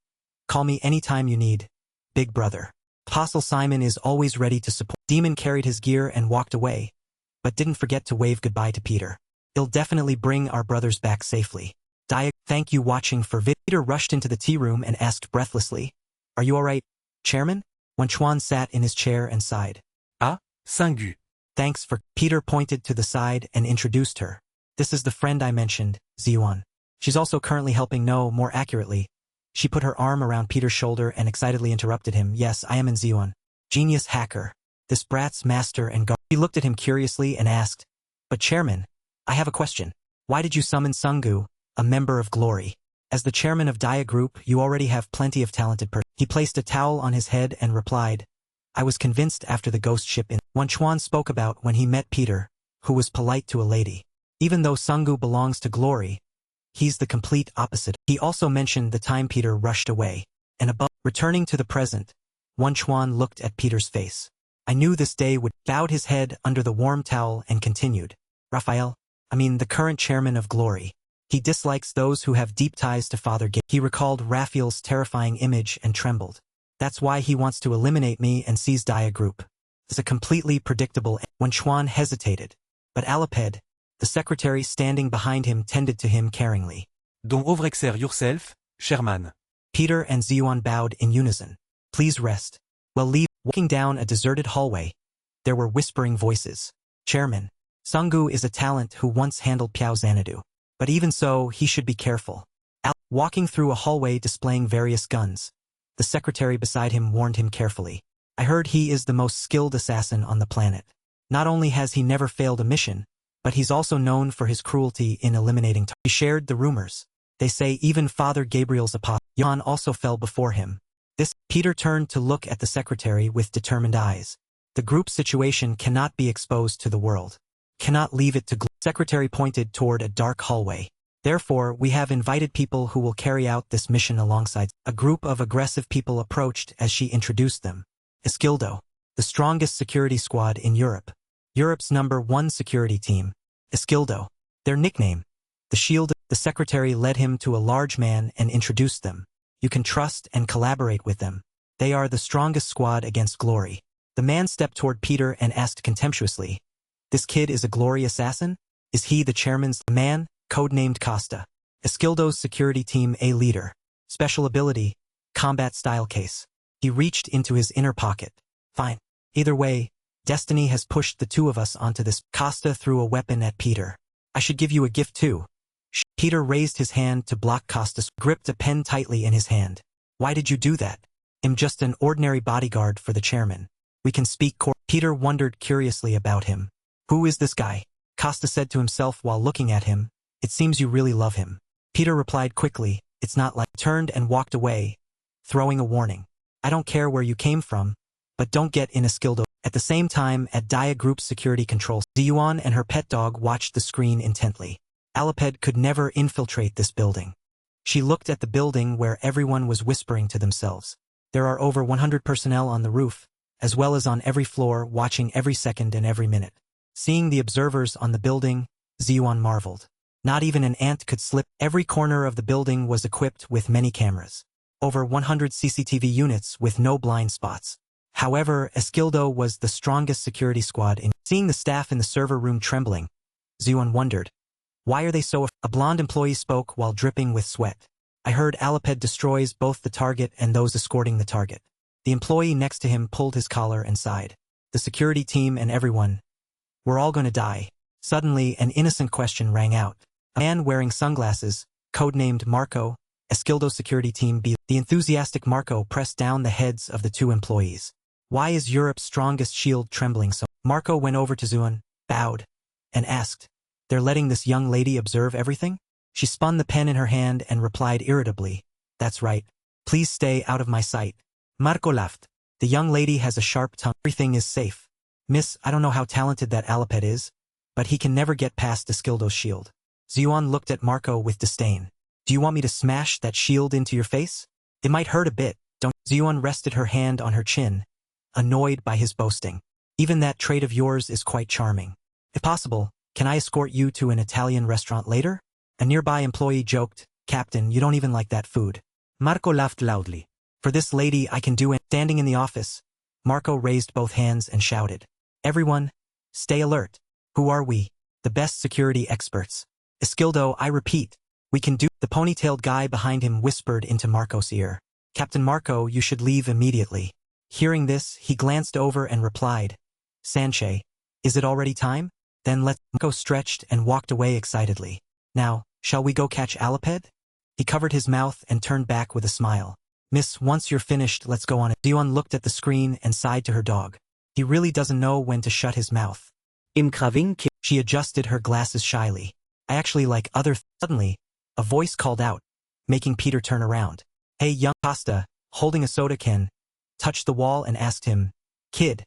call me anytime you need, big brother. Apostle Simon is always ready to support. Demon carried his gear and walked away, but didn't forget to wave goodbye to Peter. He'll definitely bring our brothers back safely. Thank you watching for vid. Peter rushed into the tea room and asked breathlessly, Are you alright, Chairman? When Chuan sat in his chair and sighed. Ah, Singu. Thanks for... Peter pointed to the side and introduced her. This is the friend I mentioned, Ziyuan. She's also currently helping No, more accurately. She put her arm around Peter's shoulder and excitedly interrupted him. Yes, I am in Ziyuan. Genius hacker. This brat's master and guard. He looked at him curiously and asked, But Chairman, I have a question. Why did you summon Sungu, a member of Glory? As the chairman of Dia Group, you already have plenty of talented persons. He placed a towel on his head and replied, I was convinced after the ghost ship in Wan Chuan spoke about when he met Peter, who was polite to a lady. Even though Sungu belongs to Glory, he's the complete opposite. He also mentioned the time Peter rushed away, and above, returning to the present, Wan Chuan looked at Peter's face. I knew this day would bowed his head under the warm towel and continued. Raphael, the current chairman of Glory. He dislikes those who have deep ties to Father Gabriel. He recalled Raphael's terrifying image and trembled. That's why he wants to eliminate me and seize Dia Group. It's a completely predictable. When Chuan hesitated, but Aliped, the secretary standing behind him, tended to him caringly. Don't overexert yourself, Sherman. Peter and Ziyuan bowed in unison. Please rest. Well, leave. Walking down a deserted hallway, there were whispering voices. Chairman, Sungu is a talent who once handled Piao Xanadu. But even so, he should be careful. Walking through a hallway displaying various guns, the secretary beside him warned him carefully. I heard he is the most skilled assassin on the planet. Not only has he never failed a mission, but he's also known for his cruelty in eliminating He shared the rumors. They say even Father Gabriel's apostle, Jan, also fell before him. Peter turned to look at the secretary with determined eyes. The group situation cannot be exposed to the world. Cannot leave it to Secretary pointed toward a dark hallway. Therefore, we have invited people who will carry out this mission alongside. A group of aggressive people approached as she introduced them. Esquildo, the strongest security squad in Europe. Europe's #1 security team. Esquildo, their nickname. The Shield. The secretary led him to a large man and introduced them. You can trust and collaborate with them. They are the strongest squad against Glory. The man stepped toward Peter and asked contemptuously, This kid is a Glory assassin? Is he the chairman's man? Codenamed Costa. Esquildo's security team A leader. Special ability, combat style case. He reached into his inner pocket. Fine. Either way, destiny has pushed the two of us onto this. Costa threw a weapon at Peter. I should give you a gift too. Peter raised his hand to block Costa's, gripped a pen tightly in his hand. Why did you do that? I'm just an ordinary bodyguard for the chairman. We can speak Peter wondered curiously about him. Who is this guy? Costa said to himself while looking at him. It seems you really love him. Peter replied quickly, it's not like. Turned and walked away, throwing a warning. I don't care where you came from, but don't get in Esquildo. At the same time, at Dia Group's security controls, Ziyuan and her pet dog watched the screen intently. Aliped could never infiltrate this building. She looked at the building where everyone was whispering to themselves. There are over 100 personnel on the roof, as well as on every floor, watching every second and every minute. Seeing the observers on the building, Ziyuan marveled. Not even an ant could slip. Every corner of the building was equipped with many cameras. Over 100 CCTV units with no blind spots. However, Esquildo was the strongest security squad in. Seeing the staff in the server room trembling, Ziyuan wondered, why are they so? A blonde employee spoke while dripping with sweat. I heard Aliped destroys both the target and those escorting the target. The employee next to him pulled his collar and sighed. The security team and everyone. We're all going to die. Suddenly, an innocent question rang out. A man wearing sunglasses, codenamed Marco, Esquildo's security team B. The enthusiastic Marco pressed down the heads of the two employees. Why is Europe's strongest shield trembling so? Marco went over to Ziyuan, bowed, and asked, They're letting this young lady observe everything? She spun the pen in her hand and replied irritably, That's right. Please stay out of my sight. Marco laughed. The young lady has a sharp tongue. Everything is safe. Miss, I don't know how talented that Aliped is, but he can never get past Esquildo's shield. Ziyuan looked at Marco with disdain. Do you want me to smash that shield into your face? It might hurt a bit, don't. Ziyuan rested her hand on her chin, annoyed by his boasting. Even that trait of yours is quite charming. If possible, can I escort you to an Italian restaurant later? A nearby employee joked, Captain, you don't even like that food. Marco laughed loudly. For this lady I can do it. Standing in the office, Marco raised both hands and shouted. Everyone, stay alert. Who are we? The best security experts. Esquildo, I repeat, we can do. The ponytailed guy behind him whispered into Marco's ear. Captain Marco, you should leave immediately. Hearing this, he glanced over and replied, Sanche, is it already time? Then Marco stretched and walked away excitedly. Now, shall we go catch Aliped? He covered his mouth and turned back with a smile. Miss, once you're finished, let's go on it. Dion looked at the screen and sighed to her dog. He really doesn't know when to shut his mouth. She adjusted her glasses shyly. I actually like other Suddenly, a voice called out, making Peter turn around. Hey, young Costa, holding a soda can, touched the wall and asked him, Kid,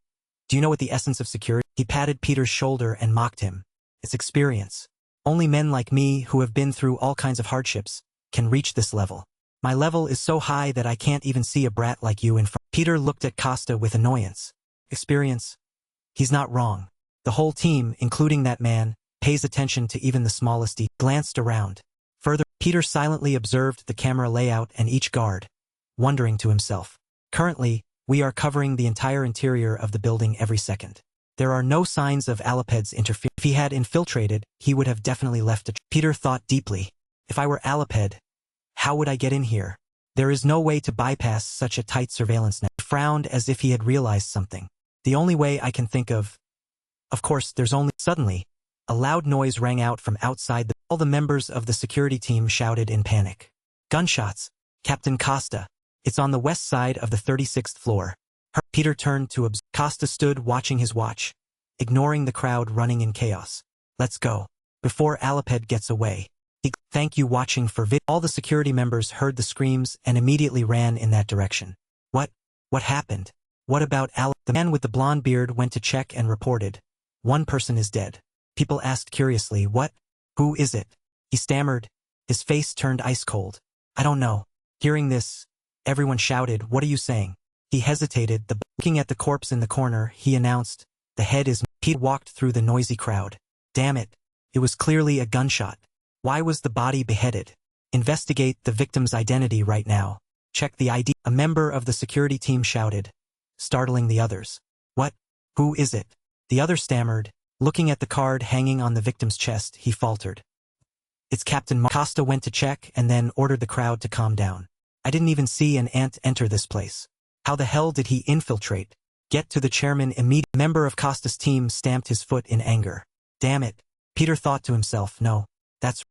do you know what the essence of security? He patted Peter's shoulder and mocked him. It's experience. Only men like me who have been through all kinds of hardships can reach this level. My level is so high that I can't even see a brat like you in front. Peter looked at Costa with annoyance. Experience? He's not wrong. The whole team, including that man, pays attention to even the smallest detail. Glanced around. Further, Peter silently observed the camera layout and each guard, wondering to himself. Currently, we are covering the entire interior of the building every second. There are no signs of Aliped's interference. If he had infiltrated, he would have definitely left it. Peter thought deeply. If I were Aliped, how would I get in here? There is no way to bypass such a tight surveillance net. He frowned as if he had realized something. The only way I can think of course, there's only... Suddenly, a loud noise rang out from outside. All the members of the security team shouted in panic. Gunshots! Captain Costa! It's on the west side of the 36th floor. Peter turned to observe. Costa stood watching his watch, ignoring the crowd running in chaos. Let's go. Before Aliped gets away. Thank you watching for vid. All the security members heard the screams and immediately ran in that direction. What happened? What about Aliped? The man with the blonde beard went to check and reported. One person is dead. People asked curiously, what? Who is it? He stammered. His face turned ice cold. I don't know. Hearing this, everyone shouted, what are you saying? He hesitated. Looking at the corpse in the corner, he announced, the head is... Pete walked through the noisy crowd. Damn it. It was clearly a gunshot. Why was the body beheaded? Investigate the victim's identity right now. Check the ID. A member of the security team shouted, startling the others. What? Who is it? The other stammered. Looking at the card hanging on the victim's chest, he faltered. It's Captain Costa went to check and then ordered the crowd to calm down. I didn't even see an ant enter this place. How the hell did he infiltrate? Get to the chairman immediately. A member of Costa's team stamped his foot in anger. Damn it. Peter thought to himself, no.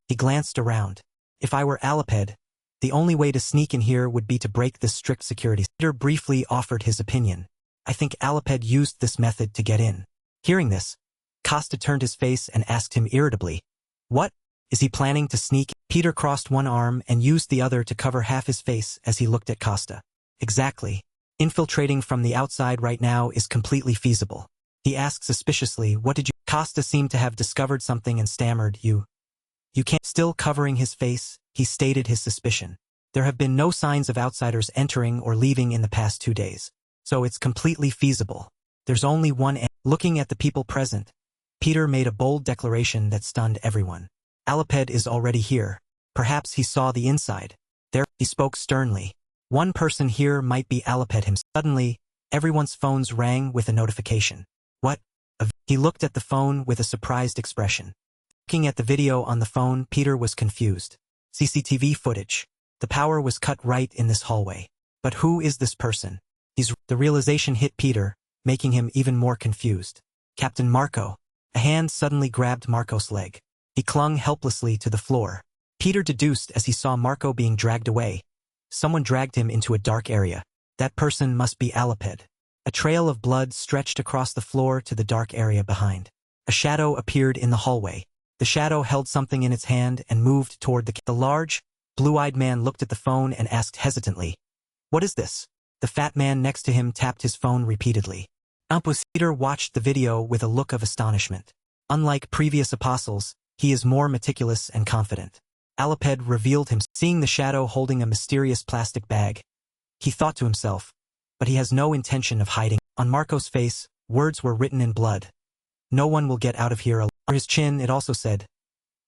He glanced around. If I were Aliped, the only way to sneak in here would be to break this strict security. Peter briefly offered his opinion. I think Aliped used this method to get in. Hearing this, Costa turned his face and asked him irritably. What? Is he planning to sneak? Peter crossed one arm and used the other to cover half his face as he looked at Costa. Exactly. Infiltrating from the outside right now is completely feasible. He asked suspiciously, what did you... Costa seemed to have discovered something and stammered, You can't... Still covering his face, he stated his suspicion. There have been no signs of outsiders entering or leaving in the past 2 days. So it's completely feasible. There's only one... Looking at the people present, Peter made a bold declaration that stunned everyone. Aliped is already here. Perhaps he saw the inside. There, he spoke sternly. One person here might be Aliped himself. Suddenly, everyone's phones rang with a notification. What? He looked at the phone with a surprised expression. Looking at the video on the phone, Peter was confused. CCTV footage. The power was cut right in this hallway. But who is this person? The realization hit Peter, making him even more confused. Captain Marco. A hand suddenly grabbed Marco's leg. He clung helplessly to the floor. Peter deduced as he saw Marco being dragged away. Someone dragged him into a dark area. That person must be Aliped. A trail of blood stretched across the floor to the dark area behind. A shadow appeared in the hallway. The shadow held something in its hand and moved toward the large, blue-eyed man looked at the phone and asked hesitantly, what is this? The fat man next to him tapped his phone repeatedly. Peter watched the video with a look of astonishment. Unlike previous apostles, he is more meticulous and confident. Aliped revealed him, seeing the shadow holding a mysterious plastic bag. He thought to himself, but he has no intention of hiding. On Marco's face, words were written in blood. No one will get out of here alive. On his chin it also said,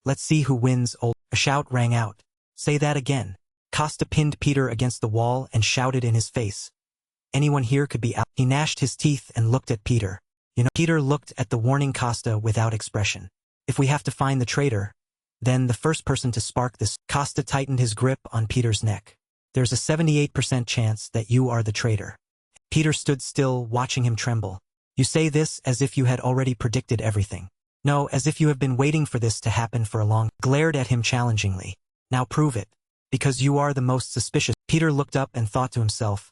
let's see who wins. A shout rang out. Say that again. Costa pinned Peter against the wall and shouted in his face. Anyone here could be out. He gnashed his teeth and looked at Peter. Peter looked at the warning Costa without expression. If we have to find the traitor, then the first person to spark this. Costa tightened his grip on Peter's neck. There's a 78% chance that you are the traitor. Peter stood still, watching him tremble. You say this as if you had already predicted everything. No, as if you have been waiting for this to happen for a long... Glared at him challengingly. Now prove it. Because you are the most suspicious. Peter looked up and thought to himself.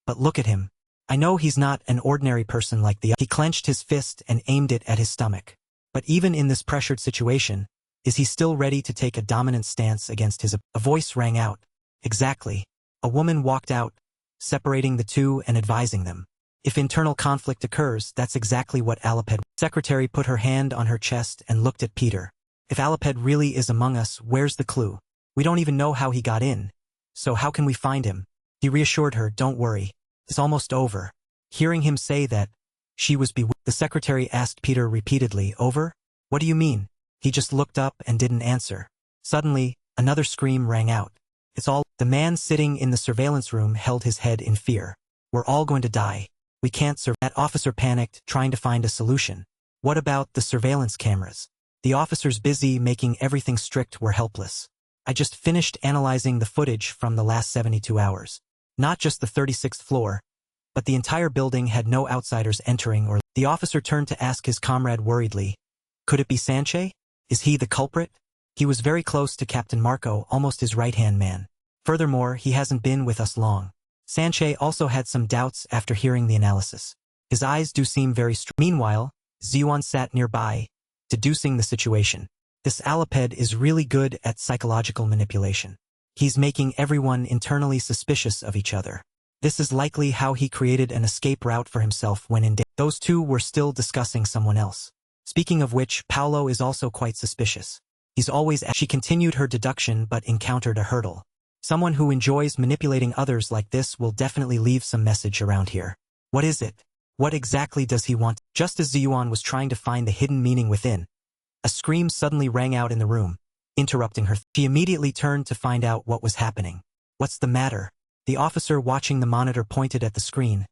But look at him. I know he's not an ordinary person like the... He clenched his fist and aimed it at his stomach. But even in this pressured situation, is he still ready to take a dominant stance against his... A voice rang out. Exactly. A woman walked out, separating the two and advising them. If internal conflict occurs, that's exactly what Aliped... Secretary put her hand on her chest and looked at Peter. If Aliped really is among us, where's the clue? We don't even know how he got in. So how can we find him? He reassured her, don't worry. It's almost over. Hearing him say that, she was bewildered. The secretary asked Peter repeatedly, over? What do you mean? He just looked up and didn't answer. Suddenly, another scream rang out. It's all... The man sitting in the surveillance room held his head in fear. We're all going to die. We can't survive. That officer panicked, trying to find a solution. What about the surveillance cameras? The officers busy making everything strict were helpless. I just finished analyzing the footage from the last 72 hours. Not just the 36th floor, but the entire building had no outsiders entering or... The officer turned to ask his comrade worriedly. Could it be Sanche? Is he the culprit? He was very close to Captain Marco, almost his right-hand man. Furthermore, he hasn't been with us long. Sanche also had some doubts after hearing the analysis. His eyes do seem very strong. Meanwhile, Ziyuan sat nearby, deducing the situation. This Aliped is really good at psychological manipulation. He's making everyone internally suspicious of each other. This is likely how he created an escape route for himself when in danger. Those two were still discussing someone else. Speaking of which, Paolo is also quite suspicious. He's always... She continued her deduction but encountered a hurdle. Someone who enjoys manipulating others like this will definitely leave some message around here. What is it? What exactly does he want? Just as Ziyuan was trying to find the hidden meaning within, a scream suddenly rang out in the room, interrupting her. She immediately turned to find out what was happening. What's the matter? The officer watching the monitor pointed at the screen,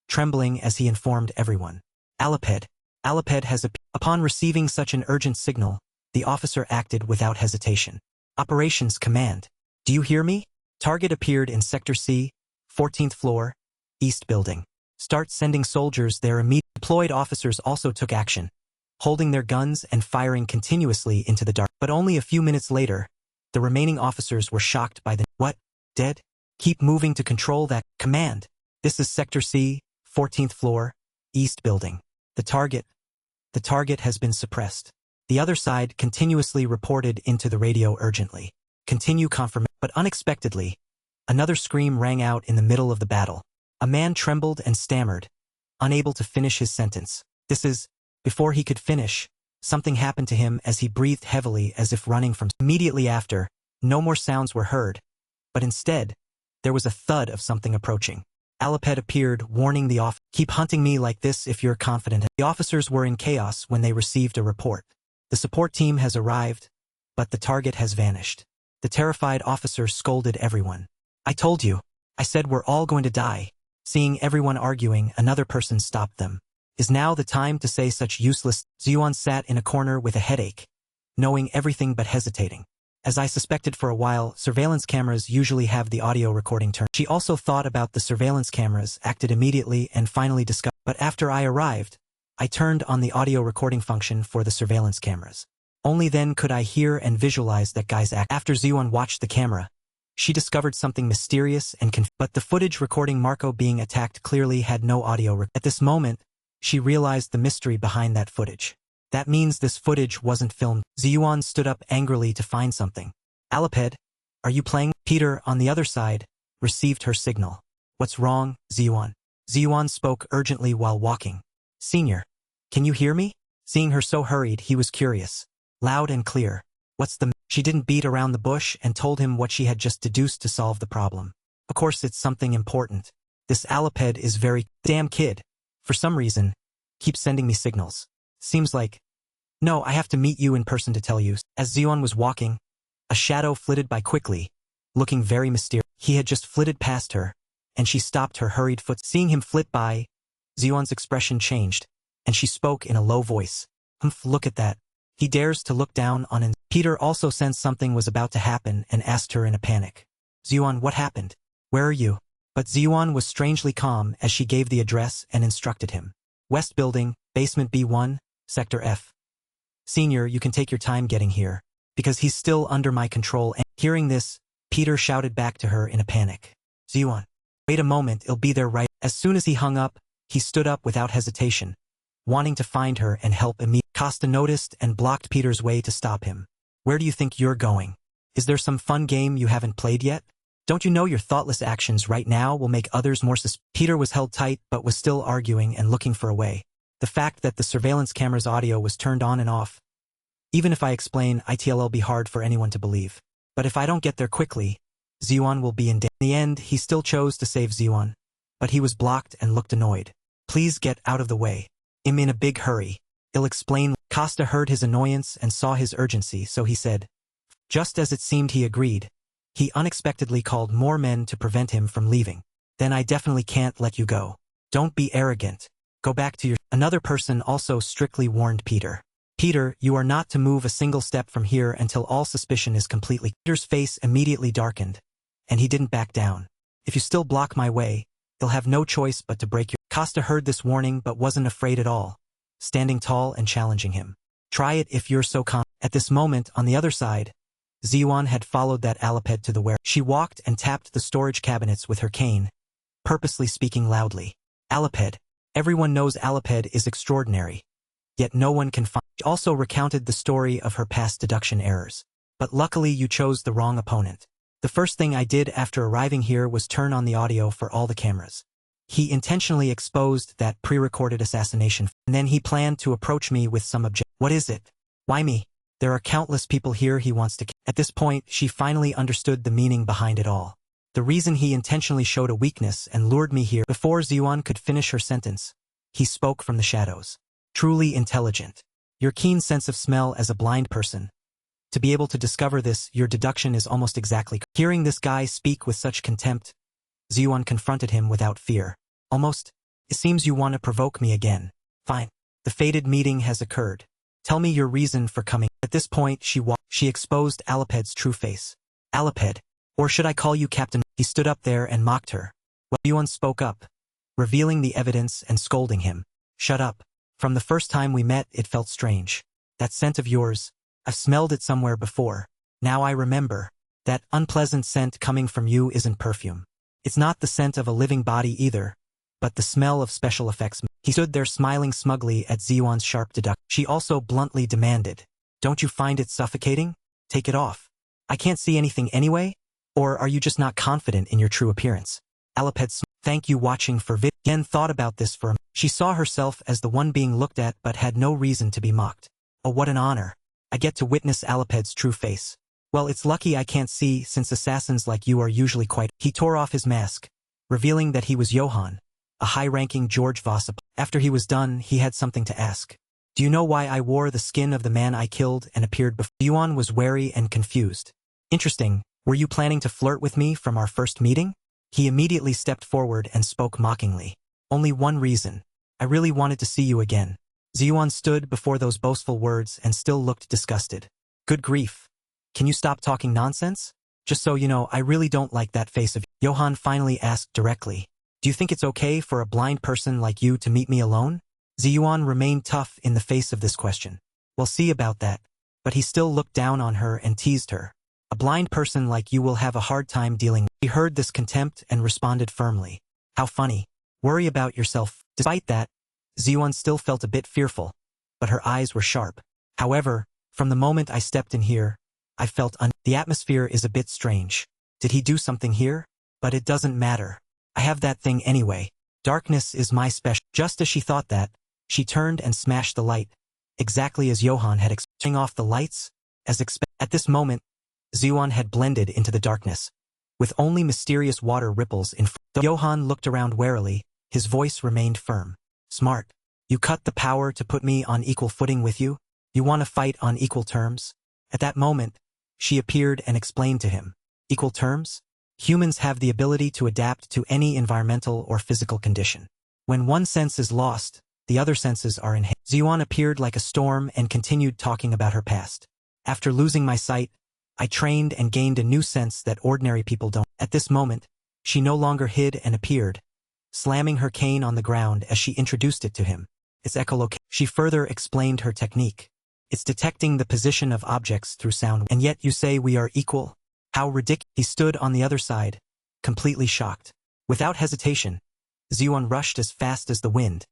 trembling as he informed everyone. Aliped. Aliped has appeared. Upon receiving such an urgent signal, the officer acted without hesitation. Operations Command. Do you hear me? Target appeared in Sector C, 14th floor, East Building. Start sending soldiers there immediately. Deployed officers also took action, holding their guns and firing continuously into the dark. But only a few minutes later, the remaining officers were shocked by the... What? Dead? Keep moving to control that. Command. This is Sector C, 14th floor, East Building. The target has been suppressed. The other side continuously reported into the radio urgently. Continue confirmation. But unexpectedly, another scream rang out in the middle of the battle. A man trembled and stammered, unable to finish his sentence. Before he could finish, something happened to him as he breathed heavily as if running from... Immediately after, no more sounds were heard, but instead, there was a thud of something approaching. Aliped appeared, warning the officer, keep hunting me like this if you're confident. The officers were in chaos when they received a report. The support team has arrived, but the target has vanished. The terrified officer scolded everyone. I told you. I said we're all going to die. Seeing everyone arguing, another person stopped them. Is now the time to say such useless... Ziyuan sat in a corner with a headache, knowing everything but hesitating. As I suspected for a while, surveillance cameras usually have the audio recording turn. She also thought about the surveillance cameras, acted immediately, and finally discovered. But after I arrived, I turned on the audio recording function for the surveillance cameras. Only then could I hear and visualize that guy's act. After Ziyuan watched the camera, she discovered something mysterious and but the footage recording Marco being attacked clearly had no audio. At this moment, she realized the mystery behind that footage. That means this footage wasn't filmed. Ziyuan stood up angrily to find something. Aliped, are you playing? Peter, on the other side, received her signal. What's wrong, Ziyuan? Ziyuan spoke urgently while walking. Senior, can you hear me? Seeing her so hurried, he was curious. Loud and clear. She didn't beat around the bush and told him what she had just deduced to solve the problem. Of course it's something important. This Aliped is very... Damn kid. For some reason, keeps sending me signals. Seems like... No, I have to meet you in person to tell you. As Ziyuan was walking, a shadow flitted by quickly, looking very mysterious. He had just flitted past her, and she stopped her hurried foot. Seeing him flit by, Ziyuan's expression changed, and she spoke in a low voice. Humph, look at that. He dares to look down on an... Peter also sensed something was about to happen and asked her in a panic. Ziyuan, what happened? Where are you? But Ziyuan was strangely calm as she gave the address and instructed him. West Building, Basement B1, Sector F. Senior, you can take your time getting here, because he's still under my control. And hearing this, Peter shouted back to her in a panic. Ziyuan, wait a moment, it'll be there right. As soon as he hung up, he stood up without hesitation, wanting to find her and help immediately. Costa noticed and blocked Peter's way to stop him. Where do you think you're going? Is there some fun game you haven't played yet? Don't you know your thoughtless actions right now will make others more suspicious? Peter was held tight but was still arguing and looking for a way. The fact that the surveillance camera's audio was turned on and off. Even if I explain, it'll be hard for anyone to believe. But if I don't get there quickly, Ziyuan will be in danger. In the end, he still chose to save Ziyuan. But he was blocked and looked annoyed. Please get out of the way. I'm in a big hurry. I'll explain. Costa heard his annoyance and saw his urgency, so he said. Just as it seemed he agreed. He unexpectedly called more men to prevent him from leaving. Then I definitely can't let you go. Don't be arrogant. Go back to your... Another person also strictly warned Peter. Peter, you are not to move a single step from here until all suspicion is completely... Peter's face immediately darkened, and he didn't back down. If you still block my way, you'll have no choice but to break your... Costa heard this warning but wasn't afraid at all, standing tall and challenging him. Try it if you're so confident. At this moment, on the other side, Ziyuan had followed that Aliped to the where. She walked and tapped the storage cabinets with her cane, purposely speaking loudly. Aliped. Everyone knows Aliped is extraordinary. Yet no one can find. She also recounted the story of her past deduction errors. But luckily you chose the wrong opponent. The first thing I did after arriving here was turn on the audio for all the cameras. He intentionally exposed that pre-recorded assassination, and then he planned to approach me with some objection. What is it? Why me? There are countless people here he wants to kill. At this point, she finally understood the meaning behind it all. The reason he intentionally showed a weakness and lured me here. Before Ziyuan could finish her sentence, he spoke from the shadows. Truly intelligent. Your keen sense of smell as a blind person. To be able to discover this, your deduction is almost exactly. Hearing this guy speak with such contempt, Ziyuan confronted him without fear. Almost, it seems you want to provoke me again. Fine. The fated meeting has occurred. Tell me your reason for coming. At this point, she exposed Aliped's true face. Aliped, or should I call you Captain? He stood up there and mocked her. Well, Ziyuan spoke up, revealing the evidence and scolding him. Shut up. From the first time we met, it felt strange. That scent of yours, I've smelled it somewhere before. Now I remember. That unpleasant scent coming from you isn't perfume. It's not the scent of a living body either, but the smell of special effects. He stood there smiling smugly at Ziyuan's sharp deduction. She also bluntly demanded, don't you find it suffocating? Take it off. I can't see anything anyway? Or are you just not confident in your true appearance? Aliped, thank you watching for vid. Yen thought about this for a moment. She saw herself as the one being looked at but had no reason to be mocked. Oh, what an honor. I get to witness Aliped's true face. Well, it's lucky I can't see since assassins like you are usually quite... He tore off his mask, revealing that he was Johann, a high-ranking George Vossap. After he was done, he had something to ask. Do you know why I wore the skin of the man I killed and appeared before? Ziyuan was wary and confused. Interesting. Were you planning to flirt with me from our first meeting? He immediately stepped forward and spoke mockingly. Only one reason. I really wanted to see you again. Ziyuan stood before those boastful words and still looked disgusted. Good grief. Can you stop talking nonsense? Just so you know, I really don't like that face of you. Johann finally asked directly. Do you think it's okay for a blind person like you to meet me alone? Ziyuan remained tough in the face of this question. We'll see about that. But he still looked down on her and teased her. A blind person like you will have a hard time dealing with. He heard this contempt and responded firmly. How funny. Worry about yourself. Despite that, Ziyuan still felt a bit fearful, but her eyes were sharp. However, from the moment I stepped in here, I felt the atmosphere is a bit strange. Did he do something here? But it doesn't matter. I have that thing anyway. Darkness is my special. Just as she thought that, she turned and smashed the light, exactly as Johann had turning off the lights, as expected. At this moment, Ziyuan had blended into the darkness, with only mysterious water ripples in front. Though Johann looked around warily, his voice remained firm. Smart. You cut the power to put me on equal footing with you? You want to fight on equal terms? At that moment, she appeared and explained to him. Equal terms? Humans have the ability to adapt to any environmental or physical condition. When one sense is lost, the other senses are enhanced. Ziyuan appeared like a storm and continued talking about her past. After losing my sight, I trained and gained a new sense that ordinary people don't. At this moment, She no longer hid and appeared, slamming her cane on the ground as she introduced it to him. It's echolocation. She further explained her technique. It's detecting the position of objects through sound. And yet you say we are equal? How ridiculous. He stood on the other side, completely shocked. Without hesitation, Ziyuan rushed as fast as the wind,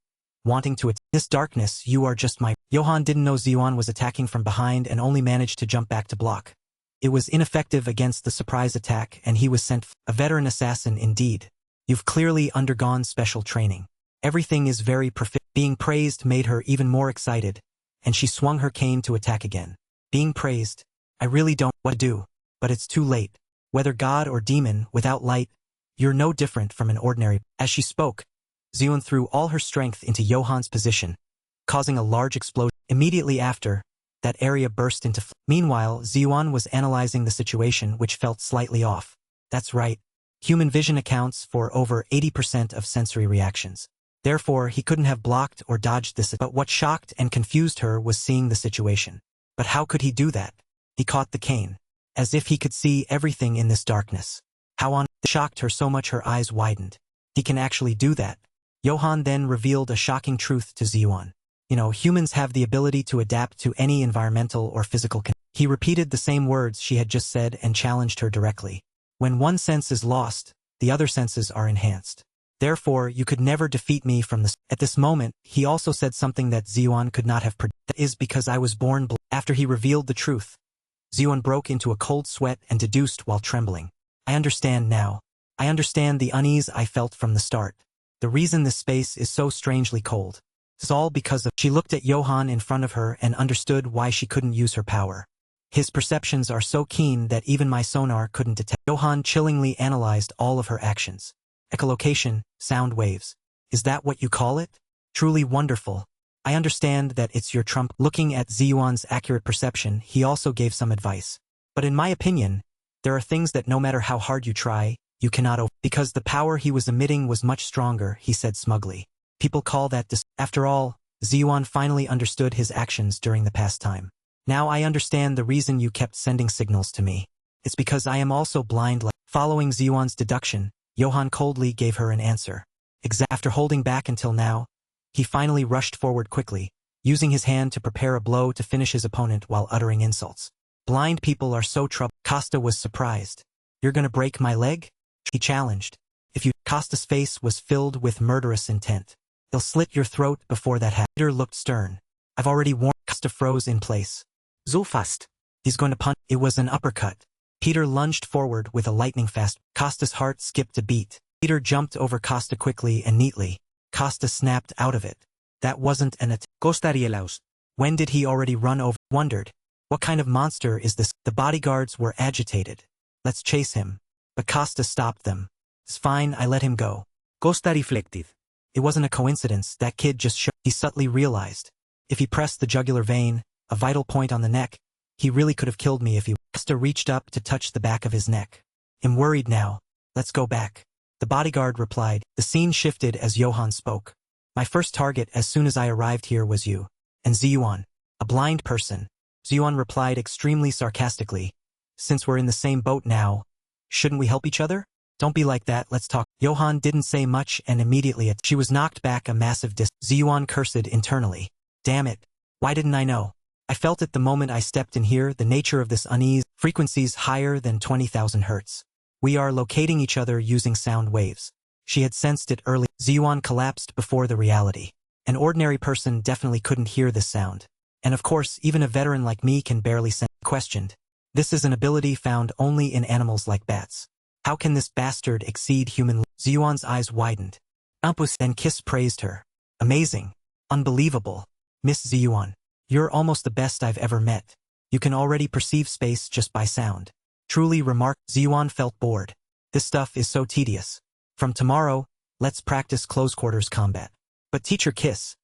wanting to this darkness, you are just my. Johan didn't know Ziyuan was attacking from behind and only managed to jump back to block. It was ineffective against the surprise attack and he was sent. A veteran assassin indeed. You've clearly undergone special training. Everything is very perfect. Being praised made her even more excited, and she swung her cane to attack again. Being praised, I really don't know what to do, but it's too late. Whether god or demon, without light, you're no different from an ordinary. As she spoke, Ziyuan threw all her strength into Johan's position, causing a large explosion. Immediately after, that area burst into flames. Meanwhile, Ziyuan was analyzing the situation, which felt slightly off. That's right. Human vision accounts for over 80% of sensory reactions. Therefore, he couldn't have blocked or dodged this. But what shocked and confused her was seeing the situation. But how could he do that? He caught the cane, as if he could see everything in this darkness. How on earth shocked her so much her eyes widened. He can actually do that. Johan then revealed a shocking truth to Ziyuan. Humans have the ability to adapt to any environmental or physical condition. He repeated the same words she had just said and challenged her directly. When one sense is lost, the other senses are enhanced. Therefore, you could never defeat me from this. At this moment, he also said something that Ziyuan could not have predicted. That is because I was born blind. After he revealed the truth, Ziyuan broke into a cold sweat and deduced while trembling. I understand now. I understand the unease I felt from the start. The reason this space is so strangely cold. It's all because of. She looked at Johan in front of her and understood why she couldn't use her power. His perceptions are so keen that even my sonar couldn't detect. Johan chillingly analyzed all of her actions. Echolocation, sound waves. Is that what you call it? Truly wonderful. I understand that it's your trump. Looking at Ziyuan's accurate perception, he also gave some advice. But in my opinion, there are things that no matter how hard you try, you cannot overcome. Because the power he was emitting was much stronger, he said smugly. People call that After all, Ziyuan finally understood his actions during the past time. Now I understand the reason you kept sending signals to me. It's because I am also blind. Following Ziyuan's deduction, Johan coldly gave her an answer. After holding back until now, he finally rushed forward quickly, using his hand to prepare a blow to finish his opponent while uttering insults. Blind people are so troubled. Costa was surprised. You're gonna break my leg? He challenged. If you. Costa's face was filled with murderous intent. They'll slit your throat before that happens. Peter looked stern. I've already warned. Costa froze in place. So fast. He's going to punch. It was an uppercut. Peter lunged forward with a lightning-fast. Costa's heart skipped a beat. Peter jumped over Costa quickly and neatly. Costa snapped out of it. That wasn't an attack. Costarielaus. When did he already run over? Wondered. What kind of monster is this? The bodyguards were agitated. Let's chase him. But Costa stopped them. It's fine, I let him go. Costa reflected. It wasn't a coincidence, that kid just showed. He subtly realized. If he pressed the jugular vein, a vital point on the neck, he really could have killed me if he. Costa reached up to touch the back of his neck. I'm worried now. Let's go back. The bodyguard replied. The scene shifted as Johan spoke. My first target as soon as I arrived here was you. And Ziyuan. A blind person. Ziyuan replied extremely sarcastically. Since we're in the same boat now, shouldn't we help each other? Don't be like that, let's talk. Johan didn't say much and immediately she was knocked back a massive distance. Ziyuan cursed internally. Damn it. Why didn't I know? I felt it the moment I stepped in here, the nature of this unease, frequencies higher than 20,000 hertz. We are locating each other using sound waves. She had sensed it early. Ziyuan collapsed before the reality. An ordinary person definitely couldn't hear this sound. And of course, even a veteran like me can barely sense. Questioned. This is an ability found only in animals like bats. How can this bastard exceed human? Ziyuan's eyes widened. Then Kiss praised her. Amazing. Unbelievable. Miss Ziyuan. You're almost the best I've ever met. You can already perceive space just by sound. Truly remarkable. Ziyuan felt bored. This stuff is so tedious. From tomorrow, let's practice close-quarters combat. But Teacher Kiss,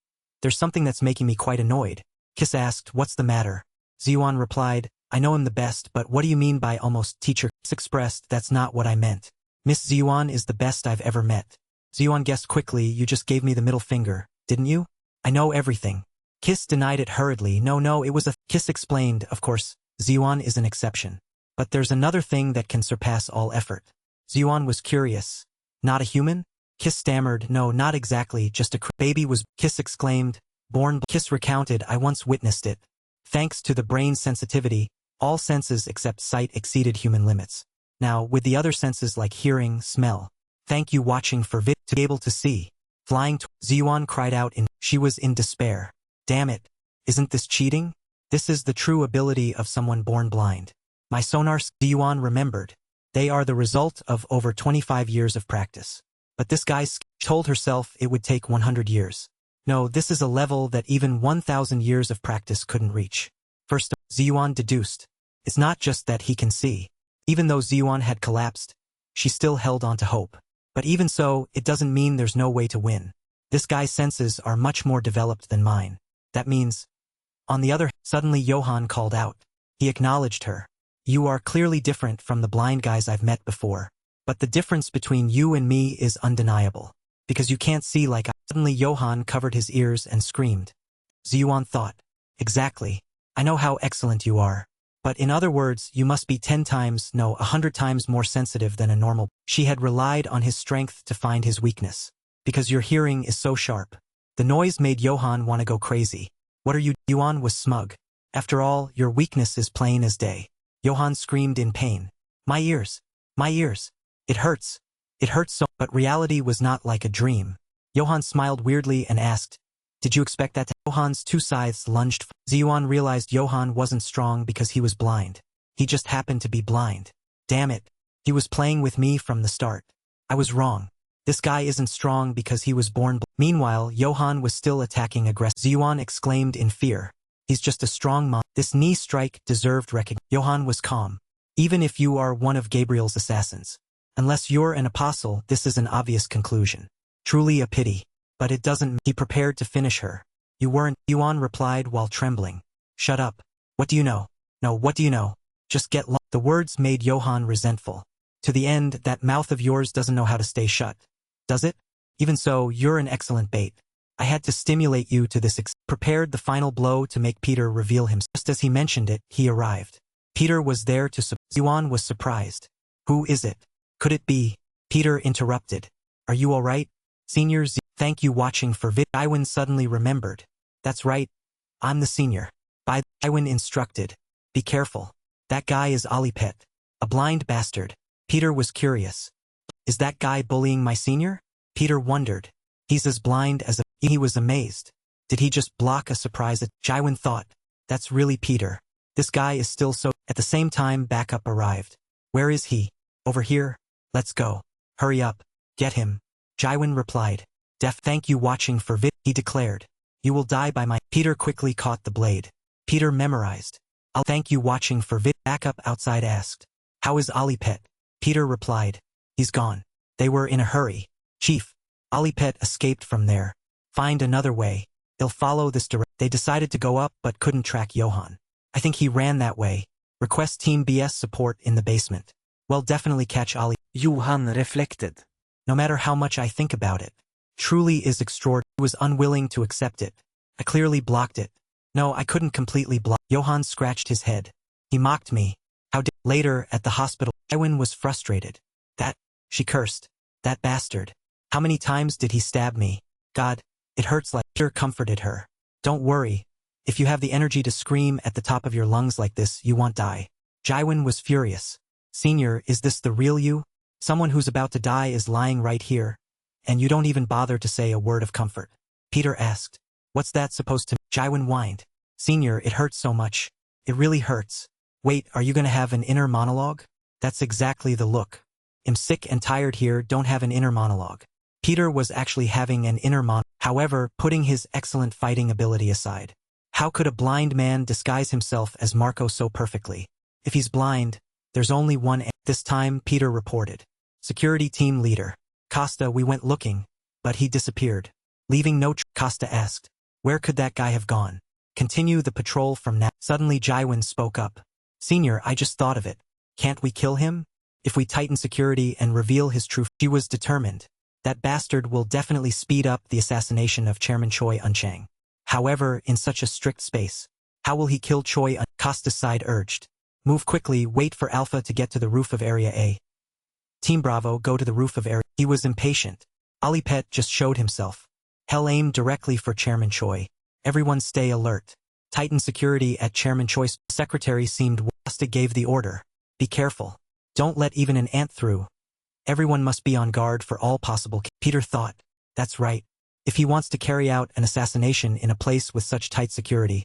there's something that's making me quite annoyed. Kiss asked, what's the matter? Ziyuan replied, I know him the best, but what do you mean by almost? Teacher Kiss expressed, that's not what I meant. Miss Ziyuan is the best I've ever met. Ziyuan guessed quickly, you just gave me the middle finger, didn't you? I know everything. Kiss denied it hurriedly. No, it was a. Kiss explained, of course, Ziyuan is an exception. But there's another thing that can surpass all effort. Ziyuan was curious. Not a human? Kiss stammered, no, not exactly, just a baby was. Kiss exclaimed, born. Kiss recounted, I once witnessed it. Thanks to the brain's sensitivity, all senses except sight exceeded human limits. Now, with the other senses like hearing, smell. Thank you watching for to be able to see. Flying Ziyuan cried out she was in despair. Damn it. Isn't this cheating? This is the true ability of someone born blind. My sonars, Ziyuan remembered. They are the result of over 25 years of practice. But this guy told herself it would take 100 years. No, this is a level that even 1,000 years of practice couldn't reach. First, Ziyuan deduced. It's not just that he can see. Even though Ziyuan had collapsed, she still held on to hope. But even so, it doesn't mean there's no way to win. This guy's senses are much more developed than mine. That means... On the other hand, suddenly Johan called out. He acknowledged her. You are clearly different from the blind guys I've met before. But the difference between you and me is undeniable. Because you can't see like I... Suddenly Johan covered his ears and screamed. Ziyuan thought. Exactly. I know how excellent you are. But in other words, you must be 10 times, no, 100 times more sensitive than a normal. She had relied on his strength to find his weakness. Because your hearing is so sharp. The noise made Johan want to go crazy. What are you? Yuan was smug. After all, your weakness is plain as day. Johan screamed in pain. My ears. My ears. It hurts. It hurts so. But reality was not like a dream. Johan smiled weirdly and asked, did you expect that? Johan's two scythes lunged. Ziyuan realized Johan wasn't strong because he was blind. He just happened to be blind. Damn it. He was playing with me from the start. I was wrong. This guy isn't strong because he was born blind. Meanwhile, Johan was still attacking aggressively. Ziyuan exclaimed in fear. He's just a strong man. This knee strike deserved recognition. Johan was calm. Even if you are one of Gabriel's assassins. Unless you're an apostle, this is an obvious conclusion. Truly a pity. But it doesn't. He prepared to finish her. You weren't. Yuan replied while trembling. Shut up. What do you know? No, what do you know? Just get lost. The words made Johan resentful. To the end, that mouth of yours doesn't know how to stay shut. Does it? Even so, you're an excellent bait. I had to stimulate you to this. Prepared the final blow to make Peter reveal himself. Just as he mentioned it, he arrived. Peter was there to Yuan was surprised. Who is it? Could it be? Peter interrupted. Are you all right? Senior Z. Thank you watching for vid. Iwan suddenly remembered. That's right. I'm the senior. Iwan instructed. Be careful. That guy is Alipet. A blind bastard. Peter was curious. Is that guy bullying my senior? Peter wondered. He's as blind as a... He was amazed. Did he just block a surprise? Jaiwan thought. That's really Peter. This guy is still so... At the same time, backup arrived. Where is he? Over here. Let's go. Hurry up. Get him. Jaiwan replied. Thank you watching for vid. He declared. You will die by my... Peter quickly caught the blade. Peter memorized. I'll thank you watching for vid. Backup outside asked. How is Alipet? Peter replied. He's gone. They were in a hurry. Chief. Alipet escaped from there. Find another way. They'll follow this direct. They decided to go up but couldn't track Johan. I think he ran that way. Request Team BS support in the basement. Well, definitely catch Ali. Johan reflected. No matter how much I think about it. Truly is extraordinary. He was unwilling to accept it. I clearly blocked it. No, I couldn't completely block. Johan scratched his head. He mocked me. Later, at the hospital, Iwan was frustrated. She cursed. That bastard. How many times did he stab me? God, it hurts like... Peter comforted her. Don't worry. If you have the energy to scream at the top of your lungs like this, you won't die. Jaiwan was furious. Senior, is this the real you? Someone who's about to die is lying right here. And you don't even bother to say a word of comfort. Peter asked. What's that supposed to... Jaiwan whined. Senior, it hurts so much. It really hurts. Wait, are you gonna have an inner monologue? That's exactly the look. I'm sick and tired here, don't have an inner monologue. Peter was actually having an inner monologue. However, putting his excellent fighting ability aside. How could a blind man disguise himself as Marco so perfectly? If he's blind, there's only one. This time, Peter reported. Security team leader. Costa, we went looking, but he disappeared. Leaving no Costa asked. Where could that guy have gone? Continue the patrol from now. Suddenly Jaiwan spoke up. Senior, I just thought of it. Can't we kill him? If we tighten security and reveal his true... She was determined. That bastard will definitely speed up the assassination of Chairman Choi Un-chang. However, in such a strict space, how will he kill Choi Un? Costa's side urged. Move quickly, wait for Alpha to get to the roof of Area A. Team Bravo, go to the roof of area. He was impatient. Alipet just showed himself. Hell aimed directly for Chairman Choi. Everyone stay alert. Tighten security at Chairman Choi's. Secretary seemed Wasta gave the order. Be careful. Don't let even an ant through. Everyone must be on guard for all possible. Peter thought, that's right. If he wants to carry out an assassination in a place with such tight security,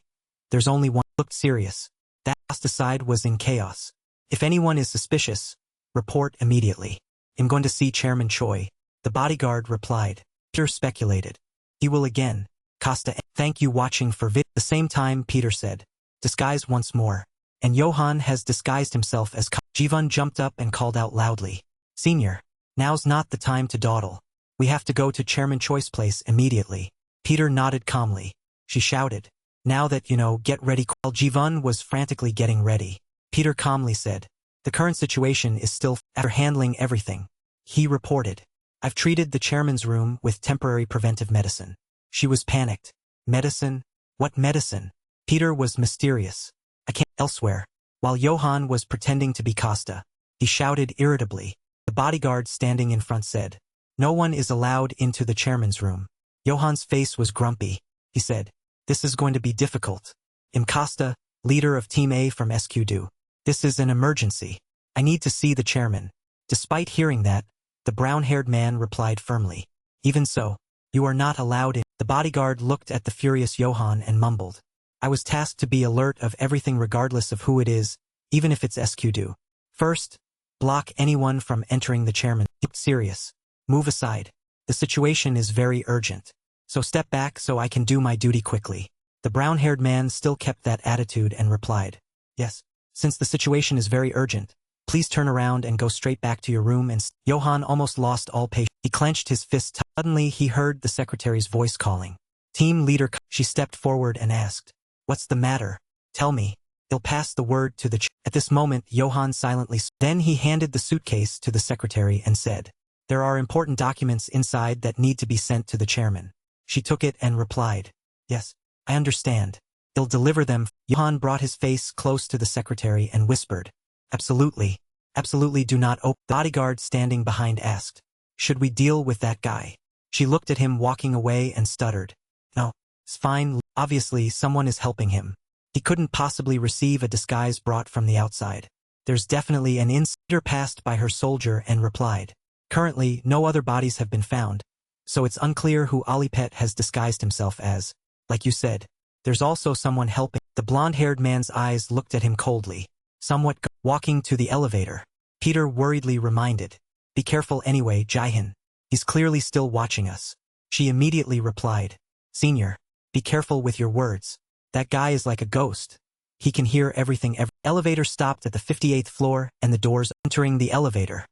there's only one. Looked serious. That Wasta side was in chaos. If anyone is suspicious, report immediately. I'm going to see Chairman Choi. The bodyguard replied. Peter speculated. He will again. Costa, thank you watching for vid. The same time Peter said, disguise once more. And Johan has disguised himself as Jivan jumped up and called out loudly. Senior, now's not the time to dawdle. We have to go to Chairman Choi's place immediately. Peter nodded calmly. She shouted. Now that you know, get ready. While Jivan was frantically getting ready, Peter calmly said, the current situation is still. After handling everything, he reported, I've treated the chairman's room with temporary preventive medicine. She was panicked. Medicine? What medicine? Peter was mysterious. I can't. Elsewhere, while Johan was pretending to be Costa, he shouted irritably. The bodyguard standing in front said, no one is allowed into the chairman's room. Johan's face was grumpy. He said, this is going to be difficult. I'm Costa, leader of Team A from SQ2. This is an emergency. I need to see the chairman. Despite hearing that, the brown-haired man replied firmly. Even so, you are not allowed in. The bodyguard looked at the furious Johan and mumbled. I was tasked to be alert of everything regardless of who it is, even if it's SQ2. First, block anyone from entering the chairman. Serious. Move aside. The situation is very urgent. So step back so I can do my duty quickly. The brown-haired man still kept that attitude and replied. Yes. Since the situation is very urgent, please turn around and go straight back to your room and Johan almost lost all patience. He clenched his fist. Suddenly he heard the secretary's voice calling. Team leader. She stepped forward and asked. What's the matter? Tell me. He'll pass the word to the At this moment Johan silently. Then he handed the suitcase to the secretary and said. There are important documents inside that need to be sent to the chairman. She took it and replied. Yes, I understand. He'll deliver them. Johan brought his face close to the secretary and whispered. Absolutely. Absolutely do not open. The bodyguard standing behind asked. Should we deal with that guy? She looked at him walking away and stuttered. No, it's fine. Obviously someone is helping him. He couldn't possibly receive a disguise brought from the outside. There's definitely an insider passed by her soldier and replied. Currently, no other bodies have been found, so it's unclear who Alipet has disguised himself as. Like you said, there's also someone helping. The blonde-haired man's eyes looked at him coldly. Somewhat walking to the elevator. Peter worriedly reminded. Be careful anyway, Jihan. He's clearly still watching us. She immediately replied. Senior, be careful with your words. That guy is like a ghost. He can hear everything. Elevator stopped at the 58th floor and the doors entering the elevator.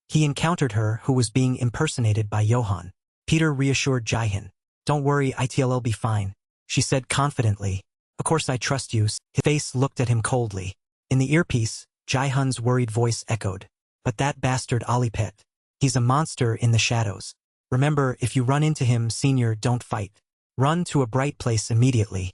He encountered her who was being impersonated by Johan. Peter reassured Jihan. Don't worry, it'll be fine. She said confidently. Of course I trust you. His face looked at him coldly. In the earpiece, Jihan's worried voice echoed. But that bastard Alipet. He's a monster in the shadows. Remember, if you run into him, senior, don't fight. Run to a bright place immediately.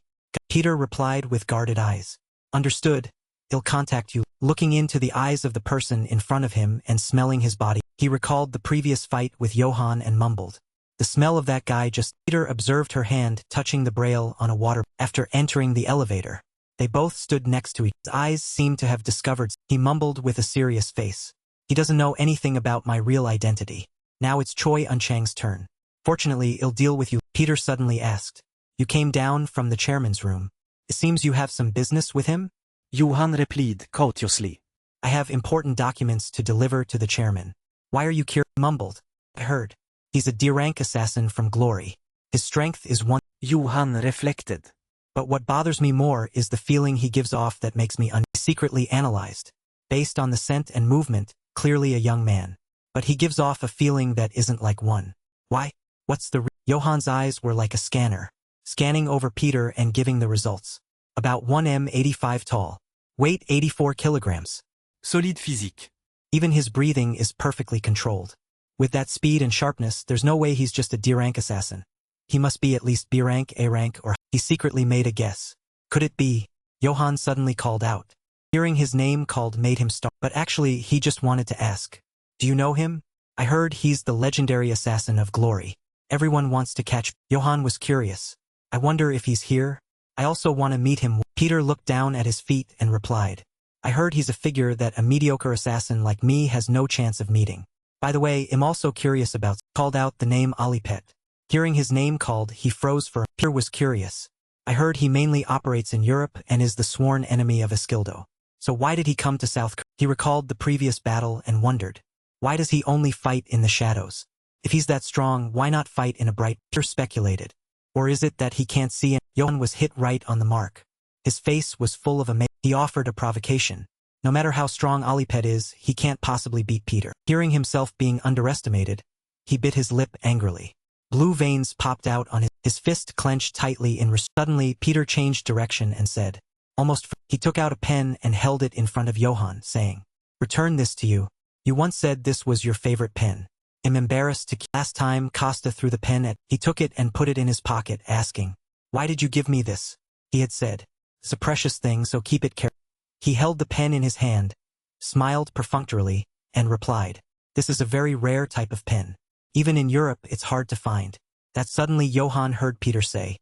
Peter replied with guarded eyes. Understood. He'll contact you. Looking into the eyes of the person in front of him and smelling his body, he recalled the previous fight with Johan and mumbled. The smell of that guy just. Peter observed her hand touching the braille on a water. After entering the elevator, they both stood next to each other. His eyes seemed to have discovered. He mumbled with a serious face. He doesn't know anything about my real identity. Now it's Choi Un-chang's turn. Fortunately, he'll deal with you. Peter suddenly asked. You came down from the chairman's room. It seems you have some business with him? Johan replied courteously. I have important documents to deliver to the chairman. Why are you curious? Mumbled. I heard. He's a D-rank assassin from Glory. His strength is one. Johan reflected. But what bothers me more is the feeling he gives off that makes me secretly analyzed. Based on the scent and movement, clearly a young man. But he gives off a feeling that isn't like one. Why? What's the Johan's eyes were like a scanner, scanning over Peter and giving the results. About 1m85 tall. Weight 84 kilograms. Solide physique. Even his breathing is perfectly controlled. With that speed and sharpness, there's no way he's just a D-rank assassin. He must be at least B-rank, A-rank, or he secretly made a guess. Could it be? Johan suddenly called out. Hearing his name called made him start, but actually he just wanted to ask. Do you know him? I heard he's the legendary assassin of glory. Everyone wants to catch. Johann was curious. I wonder if he's here? I also want to meet him. Peter looked down at his feet and replied. I heard he's a figure that a mediocre assassin like me has no chance of meeting. By the way, I'm also curious about. Called out the name Alipet. Hearing his name called, he froze for. Peter was curious. I heard he mainly operates in Europe and is the sworn enemy of Eskildo. So why did he come to South Korea? He recalled the previous battle and wondered. Why does he only fight in the shadows? If he's that strong, why not fight in a bright? Peter speculated. Or is it that he can't see? Johann was hit right on the mark. His face was full of amazement. He offered a provocation. No matter how strong Alipet is, he can't possibly beat Peter. Hearing himself being underestimated, he bit his lip angrily. Blue veins popped out on his fist clenched tightly in response. Suddenly, Peter changed direction and said, he took out a pen and held it in front of Johann, saying, return this to you. You once said this was your favorite pen. I'm embarrassed to. Last time Costa threw the pen at. He took it and put it in his pocket, asking, why did you give me this? He had said, it's a precious thing, so keep it carefully. He held the pen in his hand, smiled perfunctorily, and replied, this is a very rare type of pen. Even in Europe it's hard to find. That suddenly Johann heard Peter say.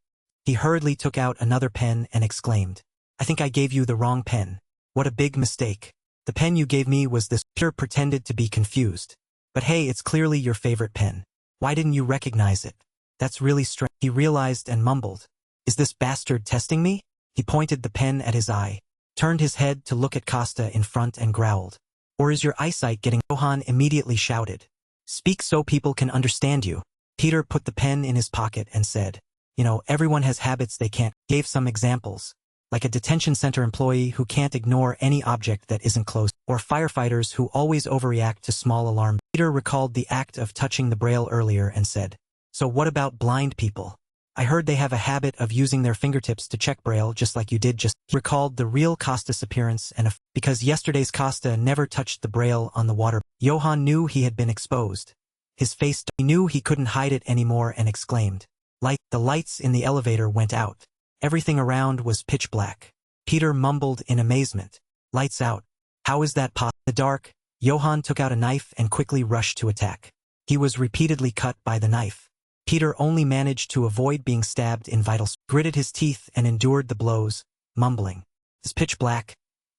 He hurriedly took out another pen and exclaimed, I think I gave you the wrong pen. What a big mistake. The pen you gave me was this. Peter pretended to be confused. But hey, it's clearly your favorite pen. Why didn't you recognize it? That's really strange. He realized and mumbled. Is this bastard testing me? He pointed the pen at his eye, turned his head to look at Costa in front and growled. Or is your eyesight getting? Johann immediately shouted. Speak so people can understand you. Peter put the pen in his pocket and said, you know, everyone has habits they can't. Gave some examples. Like a detention center employee who can't ignore any object that isn't close, or firefighters who always overreact to small alarm. Peter recalled the act of touching the braille earlier and said, so what about blind people? I heard they have a habit of using their fingertips to check braille just like you did just. He recalled the real Costa's appearance and because yesterday's Costa never touched the braille on the water. Johann knew he had been exposed. His face, he knew he couldn't hide it anymore and exclaimed. The lights in the elevator went out. Everything around was pitch black. Peter mumbled in amazement. Lights out. How is that possible? In the dark, Johann took out a knife and quickly rushed to attack. He was repeatedly cut by the knife. Peter only managed to avoid being stabbed in vital spots. Gritted his teeth and endured the blows, mumbling. It's pitch black.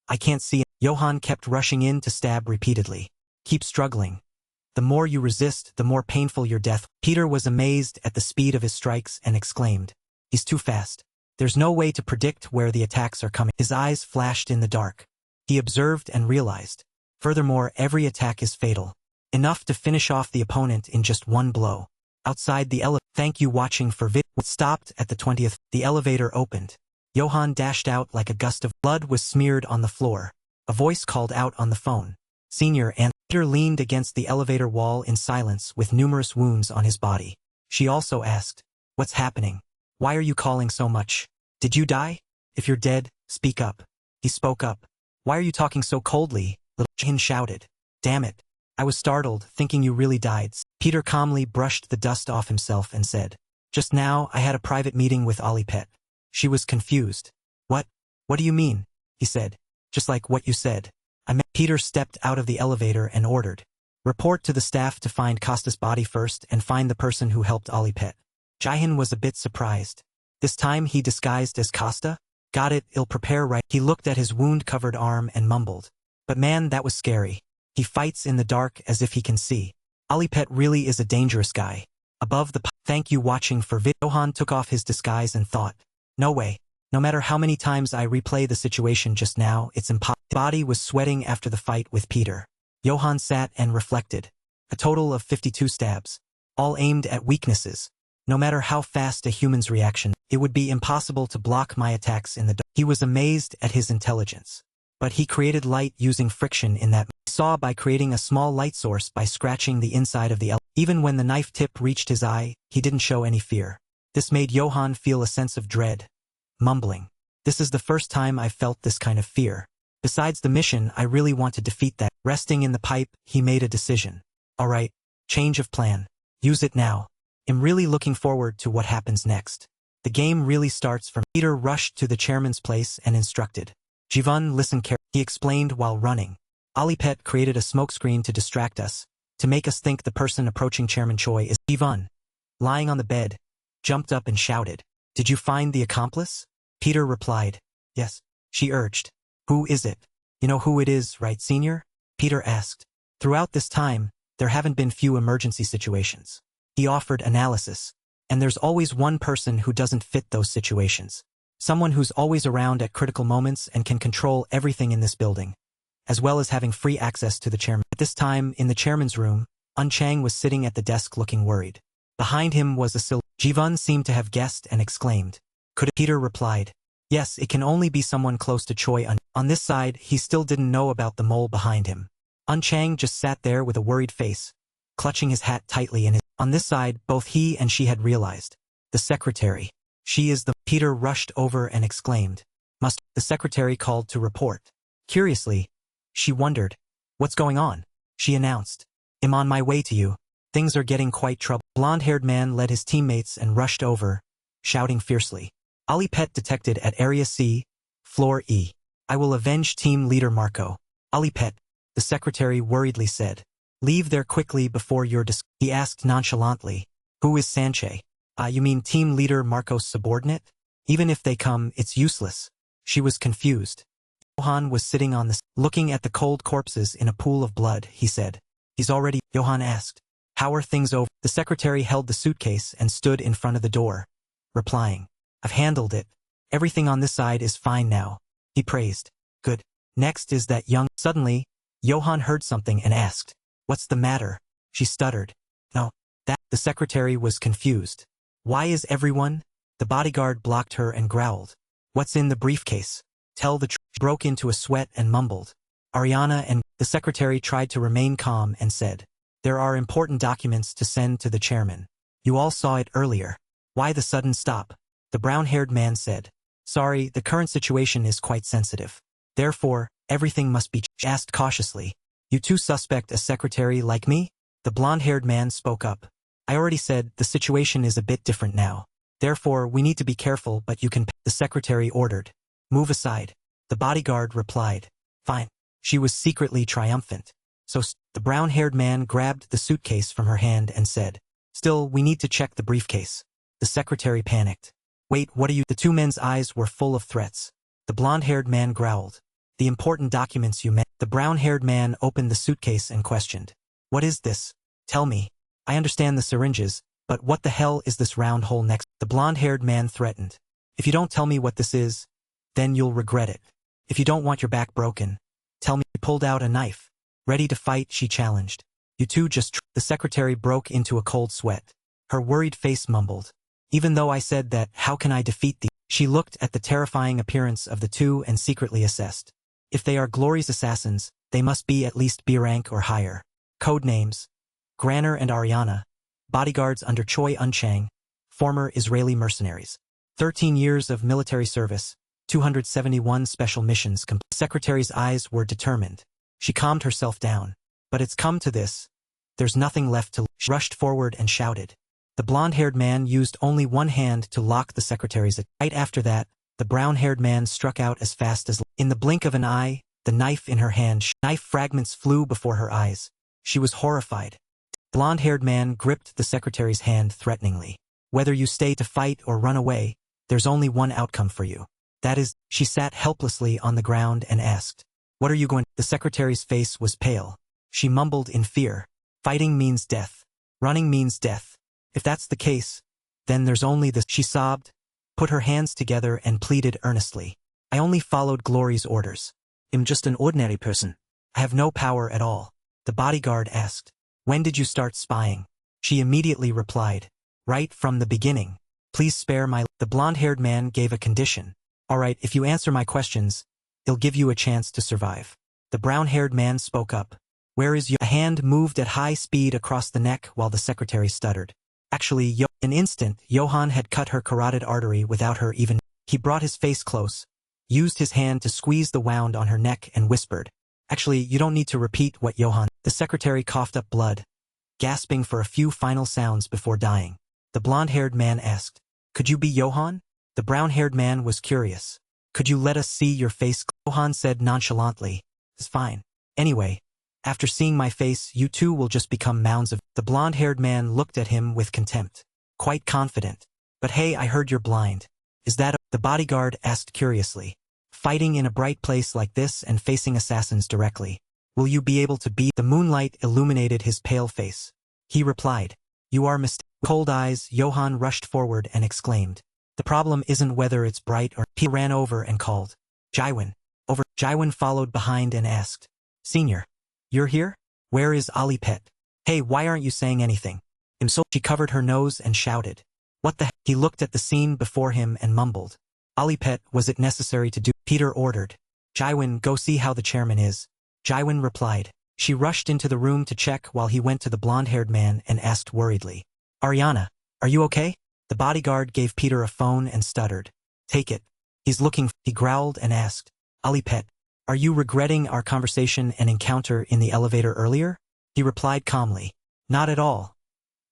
I can't see it. Johann kept rushing in to stab repeatedly. Keep struggling. The more you resist, the more painful your death. Peter was amazed at the speed of his strikes and exclaimed. He's too fast. There's no way to predict where the attacks are coming. His eyes flashed in the dark. He observed and realized. Furthermore, every attack is fatal. Enough to finish off the opponent in just one blow. Outside the elevator. Thank you watching for vid. Stopped at the 20th. The elevator opened. Johann dashed out like a gust of blood was smeared on the floor. A voice called out on the phone. Senior and Peter leaned against the elevator wall in silence with numerous wounds on his body. She also asked, what's happening? Why are you calling so much? Did you die? If you're dead, speak up. He spoke up. Why are you talking so coldly? Little Jane shouted. Damn it. I was startled, thinking you really died. Peter calmly brushed the dust off himself and said, just now I had a private meeting with Alipet. She was confused. What? What do you mean? He said. Just like what you said. Peter stepped out of the elevator and ordered. Report to the staff to find Costa's body first and find the person who helped Alipet. Jihan was a bit surprised. This time he disguised as Costa? Got it, I'll prepare right. He looked at his wound-covered arm and mumbled. But man, that was scary. He fights in the dark as if he can see. Alipet really is a dangerous guy. Above the thank you watching for vid. Johann took off his disguise and thought. No way. No matter how many times I replay the situation just now, it's impossible. His body was sweating after the fight with Peter. Johann sat and reflected. A total of 52 stabs. All aimed at weaknesses. No matter how fast a human's reaction, it would be impossible to block my attacks in the dark. He was amazed at his intelligence. But he created light using friction in that. He saw by creating a small light source by scratching the inside of the elevator. Even when the knife tip reached his eye, he didn't show any fear. This made Johann feel a sense of dread. Mumbling. This is the first time I've felt this kind of fear. Besides the mission, I really want to defeat that. Resting in the pipe, he made a decision. Alright, change of plan. Use it now. I'm really looking forward to what happens next. The game really starts from. Peter rushed to the chairman's place and instructed. Jivan, listen carefully. He explained while running. Alipet created a smokescreen to distract us, to make us think the person approaching Chairman Choi is Ji-won. Lying on the bed, jumped up and shouted, "Did you find the accomplice?" Peter replied, "Yes." She urged, "Who is it?" "You know who it is, right, Senior?" Peter asked. "Throughout this time, there haven't been few emergency situations." He offered analysis. "And there's always one person who doesn't fit those situations. Someone who's always around at critical moments and can control everything in this building, as well as having free access to the chairman." At this time, in the chairman's room, Chang was sitting at the desk looking worried. Behind him was a silhouette. Ji-won seemed to have guessed and exclaimed, "Could it?" Peter replied, "Yes, it can only be someone close to Choi." On this side, he still didn't know about the mole behind him. Chang just sat there with a worried face, clutching his hat tightly in his. On this side, both he and she had realized. The secretary. She is the. Peter rushed over and exclaimed, "Must." The secretary called to report. Curiously, she wondered, "What's going on?" She announced, "I'm on my way to you. Things are getting quite trouble." Blonde-haired man led his teammates and rushed over, shouting fiercely, "Ali Pet detected at Area C, Floor E. I will avenge team leader Marco." "Ali Pet," the secretary worriedly said. "Leave there quickly before you're He asked nonchalantly, "Who is Sanche?" You mean team leader Marco's subordinate? Even if they come, it's useless." She was confused. Johan was sitting on the looking at the cold corpses in a pool of blood, he said. "He's already." Johan asked, "How are things over?" The secretary held the suitcase and stood in front of the door, replying, "I've handled it. Everything on this side is fine now." He praised. "Good. Next is that young." Suddenly, Johan heard something and asked, "What's the matter?" She stuttered. "No, that." The secretary was confused. "Why is everyone?" The bodyguard blocked her and growled, "What's in the briefcase? Tell the truth." She broke into a sweat and mumbled, "Ariana and." The secretary tried to remain calm and said, "There are important documents to send to the chairman. You all saw it earlier." "Why the sudden stop?" The brown-haired man said. "Sorry, the current situation is quite sensitive. Therefore, everything must be." She asked cautiously, "You two suspect a secretary like me?" The blonde-haired man spoke up. "I already said the situation is a bit different now. Therefore, we need to be careful, but you can." The secretary ordered, "Move aside." The bodyguard replied, "Fine." She was secretly triumphant. The brown-haired man grabbed the suitcase from her hand and said, "Still, we need to check the briefcase." The secretary panicked. "Wait, what are you?" The two men's eyes were full of threats. The blonde-haired man growled, "The important documents you meant." The brown-haired man opened the suitcase and questioned, "What is this? Tell me. I understand the syringes, but what the hell is this round hole next?" The blonde-haired man threatened, "If you don't tell me what this is, then you'll regret it. If you don't want your back broken, tell me." He pulled out a knife. "Ready to fight?" she challenged. "You two just." The secretary broke into a cold sweat. Her worried face mumbled, "Even though I said that, how can I defeat thee?" She looked at the terrifying appearance of the two and secretly assessed. If they are Glory's assassins, they must be at least B rank or higher. Codenames: Granner and Ariana, bodyguards under Choi Eun-chang, former Israeli mercenaries. 13 years of military service, 271 special missions. The secretary's eyes were determined. She calmed herself down. "But it's come to this. There's nothing left to." She rushed forward and shouted. The blonde-haired man used only one hand to lock the secretary's. Right after that, the brown-haired man struck out as fast as. In the blink of an eye, the knife in her hand. Knife fragments flew before her eyes. She was horrified. The blonde-haired man gripped the secretary's hand threateningly. "Whether you stay to fight or run away, there's only one outcome for you. That is." She sat helplessly on the ground and asked, "What are you going?" The secretary's face was pale. She mumbled in fear, "Fighting means death. Running means death. If that's the case, then there's only this." She sobbed, put her hands together and pleaded earnestly, "I only followed Glory's orders. I'm just an ordinary person. I have no power at all." The bodyguard asked, "When did you start spying?" She immediately replied, "Right from the beginning. Please spare my." The blonde-haired man gave a condition. "All right, if you answer my questions, it'll give you a chance to survive." The brown-haired man spoke up. "Where is your?" A hand moved at high speed across the neck while the secretary stuttered. Actually, an instant, Johan had cut her carotid artery without her even. He brought his face close, used his hand to squeeze the wound on her neck and whispered, "Actually, you don't need to repeat what Johan." The secretary coughed up blood, gasping for a few final sounds before dying. The blonde-haired man asked, "Could you be Johan?" The brown-haired man was curious. "Could you let us see your face?" Johan said nonchalantly, "It's fine. Anyway, After seeing my face, you too will just become mounds of... The blonde-haired man looked at him with contempt, quite confident. But hey, I heard you're blind. Is that... The bodyguard asked curiously. Fighting in a bright place like this and facing assassins directly. Will you be able to beat... The moonlight illuminated his pale face. He replied. You are mistaken. Cold eyes, Johan rushed forward and exclaimed. The problem isn't whether it's bright or... He ran over and called. Jaiwin. Over. Jaiwin followed behind and asked. Senior. You're here? Where is Alipet? Hey, why aren't you saying anything? So she covered her nose and shouted. What the heck? He looked at the scene before him and mumbled. Alipet, was it necessary to do? Peter ordered. Jaiwin, go see how the chairman is. Jaiwin replied. She rushed into the room to check while he went to the blonde-haired man and asked worriedly. Ariana, are you okay? The bodyguard gave Peter a phone and stuttered. Take it. He's looking. He growled and asked. Alipet, are you regretting our conversation and encounter in the elevator earlier? He replied calmly. Not at all.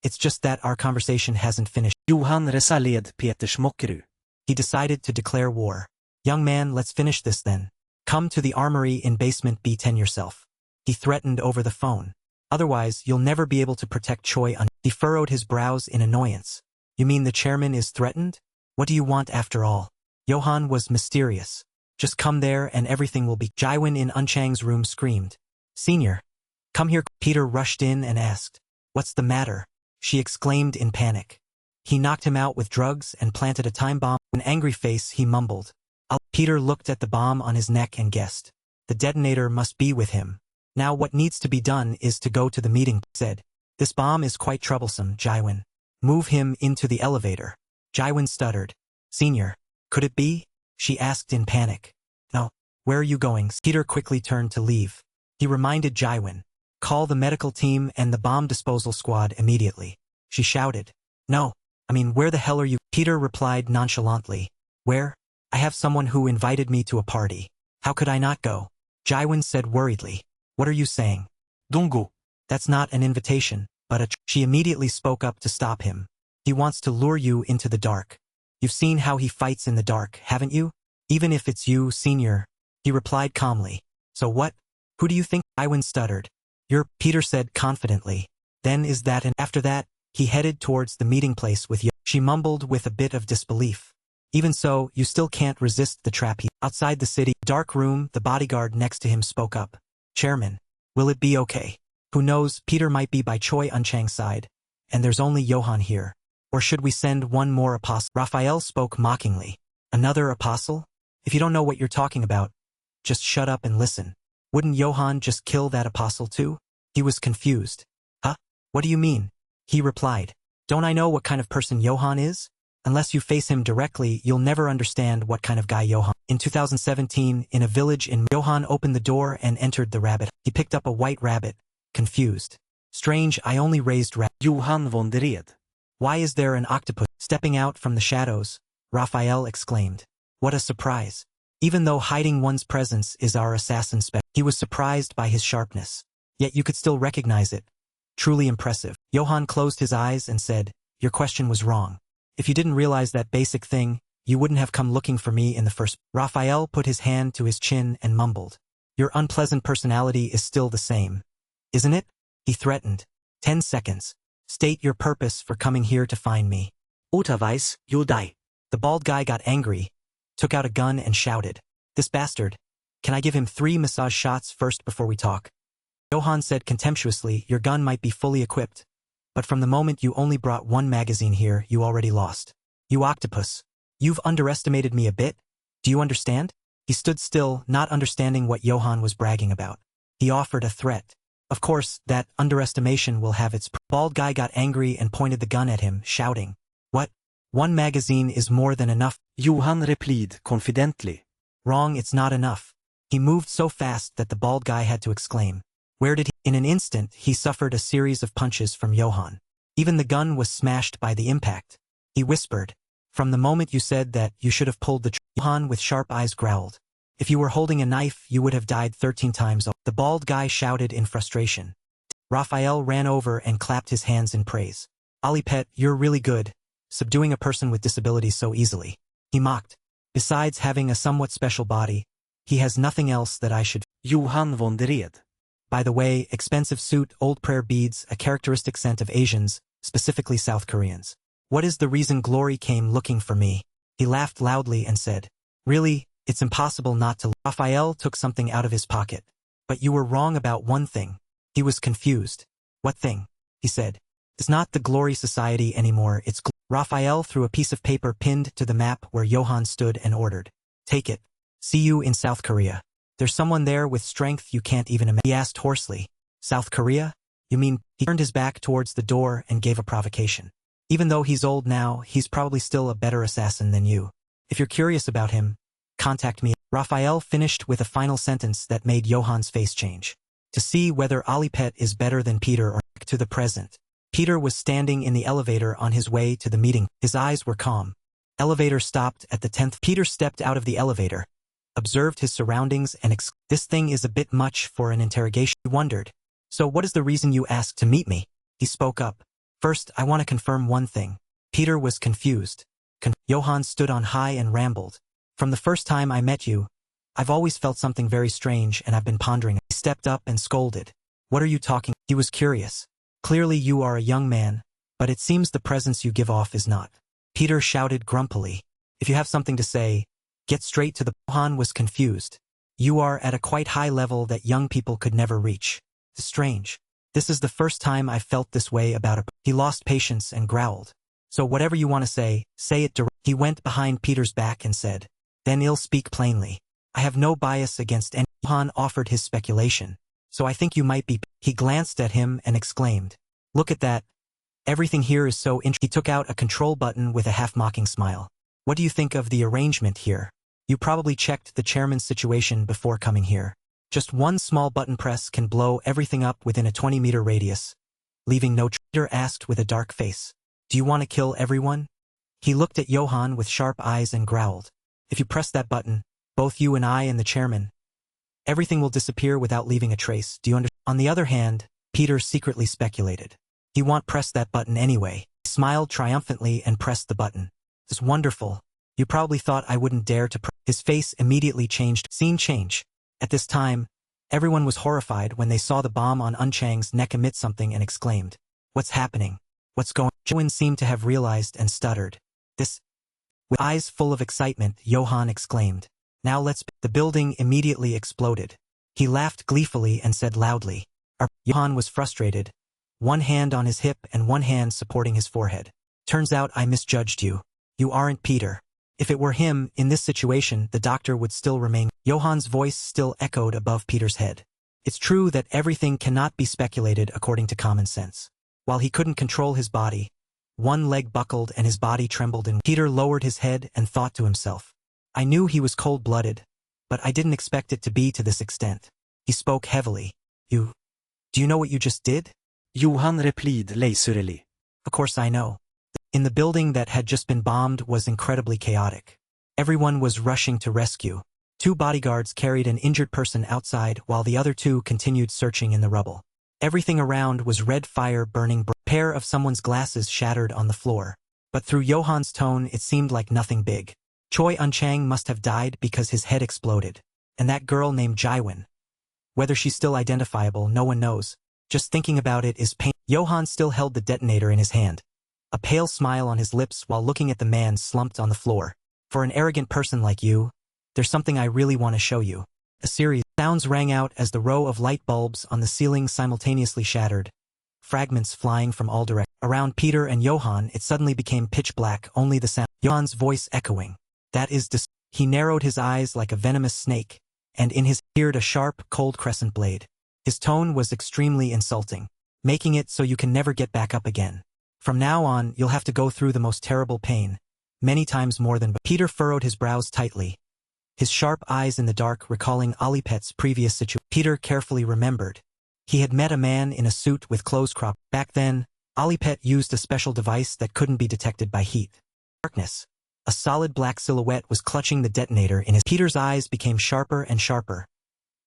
It's just that our conversation hasn't finished. Johan resaled Peters mockeru. He decided to declare war. Young man, let's finish this then. Come to the armory in basement B10 yourself. He threatened over the phone. Otherwise, you'll never be able to protect Choi. He furrowed his brows in annoyance. You mean the chairman is threatened? What do you want after all? Johan was mysterious. Just come there and everything will be... Jaiwin in Unchang's room screamed. Senior. Come here. Peter rushed in and asked. What's the matter? She exclaimed in panic. He knocked him out with drugs and planted a time bomb. With an angry face, he mumbled. Peter looked at the bomb on his neck and guessed. The detonator must be with him. Now what needs to be done is to go to the meeting, said. This bomb is quite troublesome, Jaiwin. Move him into the elevator. Jaiwin stuttered. Senior. Could it be? She asked in panic. No. Where are you going? Peter quickly turned to leave. He reminded Jaiwin. Call the medical team and the bomb disposal squad immediately. She shouted. No. I mean, where the hell are you? Peter replied nonchalantly. Where? I have someone who invited me to a party. How could I not go? Jaiwin said worriedly. What are you saying? Don't go. That's not an invitation, but a... She immediately spoke up to stop him. He wants to lure you into the dark. You've seen how he fights in the dark, haven't you? Even if it's you, senior. He replied calmly. So what? Who do you think? Jaiwin stuttered. You're... Peter said confidently. Then is that and after that, he headed towards the meeting place with you. She mumbled with a bit of disbelief. Even so, you still can't resist the trap. Outside the city, dark room, the bodyguard next to him spoke up. Chairman, will it be okay? Who knows, Peter might be by Choi Unchang's side, and there's only Johan here. Or should we send one more apostle? Raphael spoke mockingly. Another apostle? If you don't know what you're talking about, just shut up and listen. Wouldn't Johan just kill that apostle too? He was confused. Huh? What do you mean? He replied. Don't I know what kind of person Johan is? Unless you face him directly, you'll never understand what kind of guy Johan. In 2017, in a village in Johan opened the door and entered the rabbit. He picked up a white rabbit, confused. Strange, I only raised rabbit. Johan wondered. Why is there an octopus stepping out from the shadows? Raphael exclaimed. What a surprise. Even though hiding one's presence is our assassin spec, he was surprised by his sharpness. Yet you could still recognize it. Truly impressive. Johan closed his eyes and said, your question was wrong. If you didn't realize that basic thing, you wouldn't have come looking for me in the first. Raphael put his hand to his chin and mumbled. Your unpleasant personality is still the same. Isn't it? He threatened. 10 seconds. State your purpose for coming here to find me. Otherwise, you'll die. The bald guy got angry, took out a gun and shouted. This bastard. Can I give him 3 massage shots first before we talk? Johan said contemptuously, your gun might be fully equipped. But from the moment you only brought 1 magazine here, you already lost. You octopus. You've underestimated me a bit. Do you understand? He stood still, not understanding what Johan was bragging about. He offered a threat. Of course, that underestimation will have its... Bald guy got angry and pointed the gun at him, shouting. What? 1 magazine is more than enough. Johan replied confidently. Wrong, it's not enough. He moved so fast that the bald guy had to exclaim. Where did he? In an instant, he suffered a series of punches from Johan. Even the gun was smashed by the impact. He whispered. From the moment you said that, you should have pulled the Johan with sharp eyes growled. If you were holding a knife, you would have died 13 times. The bald guy shouted in frustration. Raphael ran over and clapped his hands in praise. Alipet, you're really good, subduing a person with disabilities so easily. He mocked. Besides having a somewhat special body, he has nothing else that I should... Johan wondered. By the way, expensive suit, old prayer beads, a characteristic scent of Asians, specifically South Koreans. What is the reason Glory came looking for me? He laughed loudly and said, really, it's impossible not to. Raphael took something out of his pocket. But you were wrong about one thing. He was confused. What thing? He said. It's not the Glory Society anymore, it's Raphael threw a piece of paper pinned to the map where Johan stood and ordered. Take it. See you in South Korea. There's someone there with strength you can't even imagine. He asked hoarsely. South Korea? You mean? He turned his back towards the door and gave a provocation. Even though he's old now, he's probably still a better assassin than you. If you're curious about him, contact me. Raphael finished with a final sentence that made Johan's face change. To see whether Alipet is better than Peter or back to the present. Peter was standing in the elevator on his way to the meeting. His eyes were calm. Elevator stopped at the 10th. Peter stepped out of the elevator, observed his surroundings and this thing is a bit much for an interrogation. He wondered. So what is the reason you asked to meet me? He spoke up. First, I want to confirm one thing. Peter was confused. Johan stood on high and rambled. From the first time I met you, I've always felt something very strange and I've been pondering. He stepped up and scolded. What are you talking? He was curious. Clearly you are a young man, but it seems the presence you give off is not. Peter shouted grumpily. If you have something to say, get straight to the. Johan was confused. You are at a quite high level that young people could never reach. It's strange. This is the first time I've felt this way about a. He lost patience and growled. So whatever you want to say it directly. He went behind Peter's back and said. Then I'll speak plainly. I have no bias against any. Johan offered his speculation. So I think you might be. He glanced at him and exclaimed. Look at that. Everything here is so interesting. He took out a control button with a half-mocking smile. What do you think of the arrangement here? You probably checked the chairman's situation before coming here. Just one small button press can blow everything up within a 20-meter radius, leaving no. Peter asked with a dark face. Do you want to kill everyone? He looked at Johan with sharp eyes and growled. If you press that button, both you and I and the chairman, everything will disappear without leaving a trace. Do you understand? On the other hand, Peter secretly speculated. He won't press that button anyway. He smiled triumphantly and pressed the button. It's wonderful. You probably thought I wouldn't dare to press. His face immediately changed. Scene change. At this time, everyone was horrified when they saw the bomb on Unchang's neck emit something and exclaimed. What's happening? What's going on? Joan seemed to have realized and stuttered. This. With eyes full of excitement, Johan exclaimed. Now let's. The building immediately exploded. He laughed gleefully and said loudly. Johan was frustrated, one hand on his hip and one hand supporting his forehead. Turns out I misjudged you. You aren't Peter. If it were him, in this situation, the doctor would still remain. Johan's voice still echoed above Peter's head. It's true that everything cannot be speculated according to common sense. While he couldn't control his body, one leg buckled and his body trembled and Peter lowered his head and thought to himself. I knew he was cold-blooded, but I didn't expect it to be to this extent. He spoke heavily. Do you know what you just did? Johan replied lasurely. Of course I know. In the building that had just been bombed was incredibly chaotic. Everyone was rushing to rescue. 2 bodyguards carried an injured person outside while the other 2 continued searching in the rubble. Everything around was red fire burning. A pair of someone's glasses shattered on the floor. But through Johan's tone it seemed like nothing big. Choi Unchang must have died because his head exploded. And that girl named Jaiwon. Whether she's still identifiable, no one knows. Just thinking about it is pain. Johan still held the detonator in his hand. A pale smile on his lips while looking at the man slumped on the floor. For an arrogant person like you, there's something I really want to show you. A series of sounds rang out as the row of light bulbs on the ceiling simultaneously shattered, fragments flying from all directions. Around Peter and Johan it suddenly became pitch black, only the sound. Johan's voice echoing. That is He narrowed his eyes like a venomous snake, and in his appeared a sharp, cold crescent blade. His tone was extremely insulting, making it so you can never get back up again. From now on, you'll have to go through the most terrible pain, many times more than. Peter furrowed his brows tightly, his sharp eyes in the dark recalling Alipet's previous situation. Peter carefully remembered. He had met a man in a suit with clothes cropped. Back then, Alipet used a special device that couldn't be detected by heat. Darkness. A solid black silhouette was clutching the detonator in his. Peter's eyes became sharper and sharper,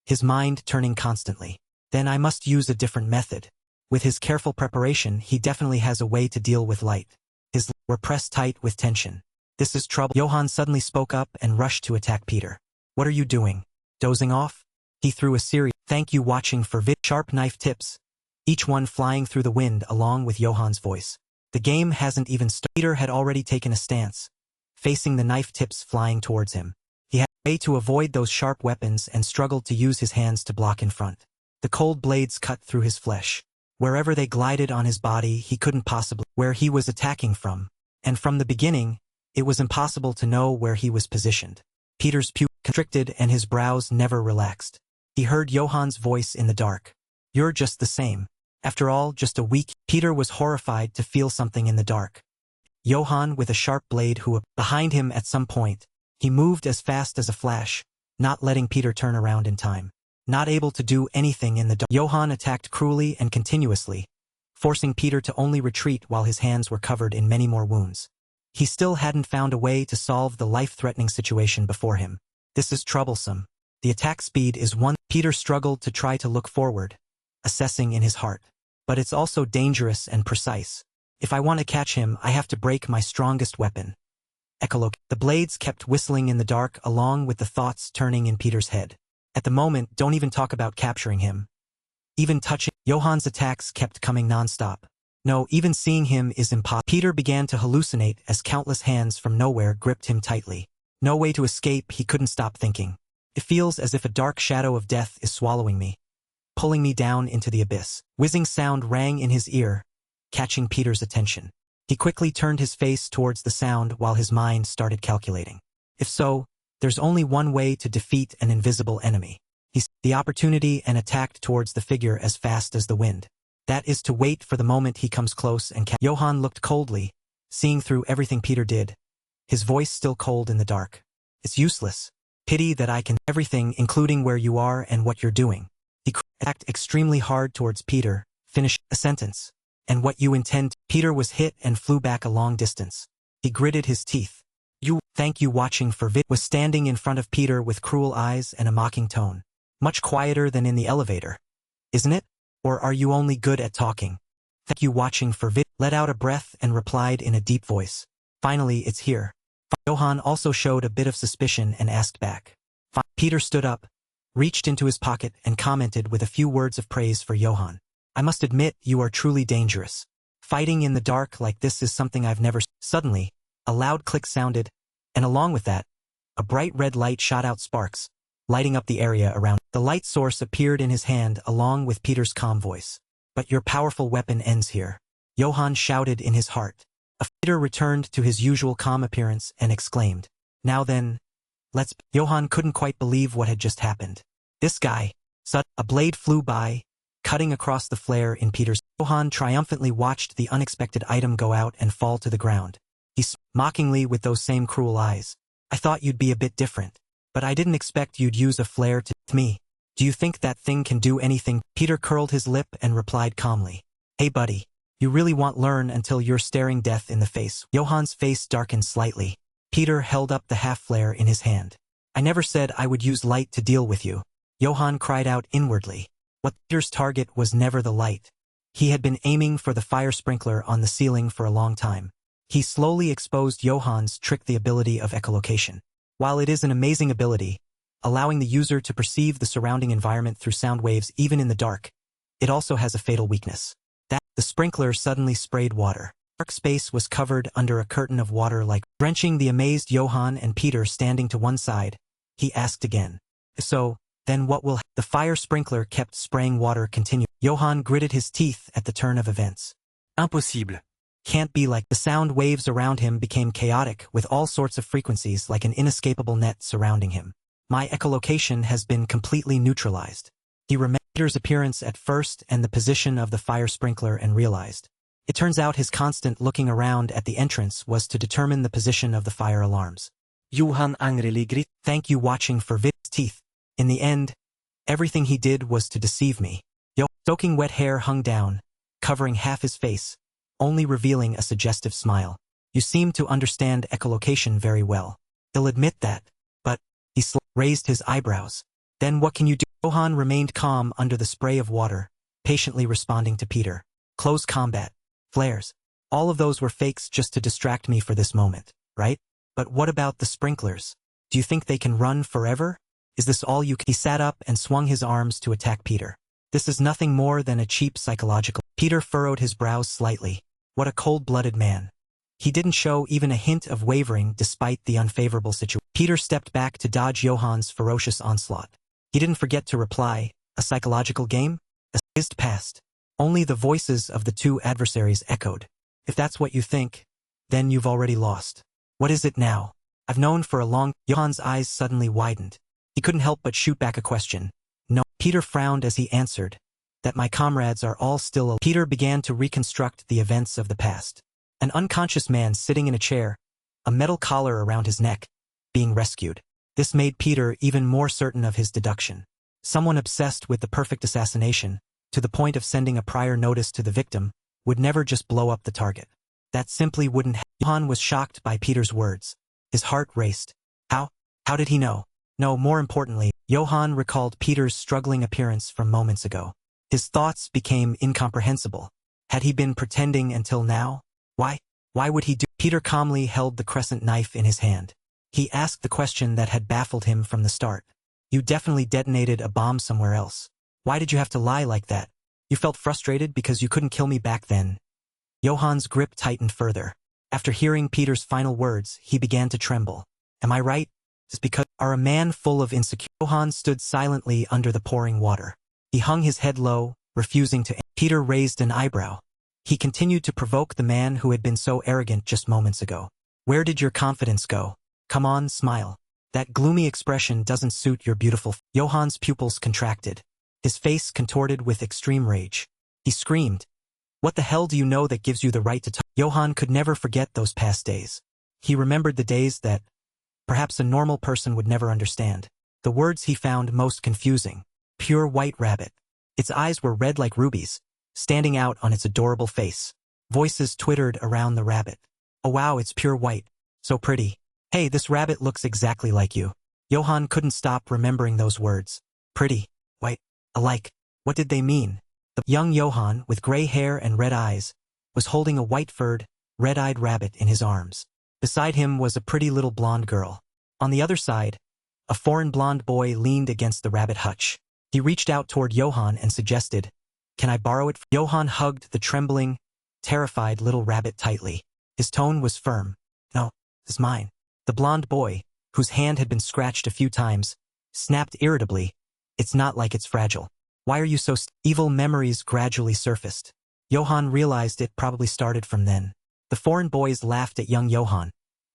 his mind turning constantly. Then I must use a different method. With his careful preparation, he definitely has a way to deal with light. His lips were pressed tight with tension. This is trouble. Johan suddenly spoke up and rushed to attack Peter. What are you doing? Dozing off? He threw a series. Thank you watching for sharp knife tips, each one flying through the wind along with Johan's voice. The game hasn't even started. Peter had already taken a stance, facing the knife tips flying towards him. He had a way to avoid those sharp weapons and struggled to use his hands to block in front. The cold blades cut through his flesh. Wherever they glided on his body, he couldn't possibly where he was attacking from. And from the beginning, it was impossible to know where he was positioned. Peter's pupils constricted and his brows never relaxed. He heard Johan's voice in the dark. You're just the same. After all, just a week. Peter was horrified to feel something in the dark. Johan with a sharp blade who behind him at some point. He moved as fast as a flash, not letting Peter turn around in time. Not able to do anything in the dark. Johan attacked cruelly and continuously, forcing Peter to only retreat while his hands were covered in many more wounds. He still hadn't found a way to solve the life-threatening situation before him. This is troublesome. The attack speed is one. Peter struggled to try to look forward, assessing in his heart. But it's also dangerous and precise. If I want to catch him, I have to break my strongest weapon. Echolocate. The blades kept whistling in the dark along with the thoughts turning in Peter's head. At the moment, don't even talk about capturing him. Even touching. Johan's attacks kept coming non-stop. No, even seeing him is impossible. Peter began to hallucinate as countless hands from nowhere gripped him tightly. No way to escape, he couldn't stop thinking. It feels as if a dark shadow of death is swallowing me, pulling me down into the abyss. Whizzing sound rang in his ear, catching Peter's attention. He quickly turned his face towards the sound while his mind started calculating. If so, there's only one way to defeat an invisible enemy. He seized the opportunity and attacked towards the figure as fast as the wind. That is to wait for the moment he comes close and Johan looked coldly, seeing through everything Peter did. His voice still cold in the dark. It's useless. Pity that I can everything including where you are and what you're doing. He acted extremely hard towards Peter, finish a sentence. And what you intend. Peter was hit and flew back a long distance. He gritted his teeth. Thank you watching for was standing in front of Peter with cruel eyes and a mocking tone. Much quieter than in the elevator. Isn't it? Or are you only good at talking? Thank you watching for let out a breath and replied in a deep voice. Finally, it's here. Johan also showed a bit of suspicion and asked back. Peter stood up, reached into his pocket and commented with a few words of praise for Johan. I must admit, you are truly dangerous. Fighting in the dark like this is something I've never. Suddenly, a loud click sounded, and along with that, a bright red light shot out sparks, lighting up the area around. The light source appeared in his hand along with Peter's calm voice. But your powerful weapon ends here. Johan shouted in his heart. Peter returned to his usual calm appearance and exclaimed, now then, let's. Johan couldn't quite believe what had just happened. This guy. A blade flew by, cutting across the flare in Peter's. Johan triumphantly watched the unexpected item go out and fall to the ground. He smiled mockingly with those same cruel eyes. I thought you'd be a bit different, but I didn't expect you'd use a flare to me. Do you think that thing can do anything? Peter curled his lip and replied calmly. Hey buddy, you really won't learn until you're staring death in the face. Johan's face darkened slightly. Peter held up the half-flare in his hand. I never said I would use light to deal with you. Johan cried out inwardly. What Peter's target was never the light. He had been aiming for the fire sprinkler on the ceiling for a long time. He slowly exposed Johan's trick, the ability of echolocation. While it is an amazing ability, allowing the user to perceive the surrounding environment through sound waves even in the dark, it also has a fatal weakness. That the sprinkler suddenly sprayed water. Dark space was covered under a curtain of water like drenching the amazed Johan and Peter standing to one side. He asked again. So, then what will the fire sprinkler kept spraying water continued. Johan gritted his teeth at the turn of events. Impossible. Can't be like. The sound waves around him became chaotic with all sorts of frequencies like an inescapable net surrounding him. My echolocation has been completely neutralized. He remembered Peter's appearance at first and the position of the fire sprinkler and realized. It turns out his constant looking around at the entrance was to determine the position of the fire alarms. Johan angrily gritted. Thank you watching for Vid's teeth. In the end, everything he did was to deceive me. Soaking wet hair hung down, covering half his face, only revealing a suggestive smile. You seem to understand echolocation very well. He'll admit that, but he raised his eyebrows. Then what can you do? Johan remained calm under the spray of water, patiently responding to Peter. Close combat, flares. All of those were fakes just to distract me for this moment, right? But what about the sprinklers? Do you think they can run forever? Is this all you can? He sat up and swung his arms to attack Peter. This is nothing more than a cheap psychological. Peter furrowed his brows slightly. What a cold-blooded man. He didn't show even a hint of wavering despite the unfavorable situation. Peter stepped back to dodge Johann's ferocious onslaught. He didn't forget to reply, a psychological game? A fizzed past. Only the voices of the two adversaries echoed. If that's what you think, then you've already lost. What is it now? I've known for a long... Johann's eyes suddenly widened. He couldn't help but shoot back a question. No. Peter frowned as he answered, that my comrades are all still alive. Peter began to reconstruct the events of the past. An unconscious man sitting in a chair, a metal collar around his neck, being rescued. This made Peter even more certain of his deduction. Someone obsessed with the perfect assassination, to the point of sending a prior notice to the victim, would never just blow up the target. That simply wouldn't happen. Johann was shocked by Peter's words. His heart raced. How? How did he know? No, more importantly, Johann recalled Peter's struggling appearance from moments ago. His thoughts became incomprehensible. Had he been pretending until now? Why? Why would he do? Peter calmly held the crescent knife in his hand. He asked the question that had baffled him from the start. You definitely detonated a bomb somewhere else. Why did you have to lie like that? You felt frustrated because you couldn't kill me back then. Johann's grip tightened further. After hearing Peter's final words, he began to tremble. Am I right? Just because are a man full of insecurity. Johann stood silently under the pouring water. He hung his head low, refusing to. Peter raised an eyebrow. He continued to provoke the man who had been so arrogant just moments ago. Where did your confidence go? Come on, smile. That gloomy expression doesn't suit your beautiful. Johann's pupils contracted. His face contorted with extreme rage. He screamed. What the hell do you know that gives you the right to talk? Johann could never forget those past days. He remembered the days that perhaps a normal person would never understand. The words he found most confusing. Pure white rabbit. Its eyes were red like rubies, standing out on its adorable face. Voices twittered around the rabbit. Oh wow, it's pure white. So pretty. Hey, this rabbit looks exactly like you. Johann couldn't stop remembering those words. Pretty, white, alike. What did they mean? The young Johann, with gray hair and red eyes, was holding a white-furred, red-eyed rabbit in his arms. Beside him was a pretty little blonde girl. On the other side, a foreign blonde boy leaned against the rabbit hutch. He reached out toward Johann and suggested, "Can I borrow it?" Johann hugged the trembling, terrified little rabbit tightly. His tone was firm. No, it's mine. The blonde boy, whose hand had been scratched a few times, snapped irritably. It's not like it's fragile. Why are you so evil? Memories gradually surfaced. Johann realized it probably started from then. The foreign boys laughed at young Johann,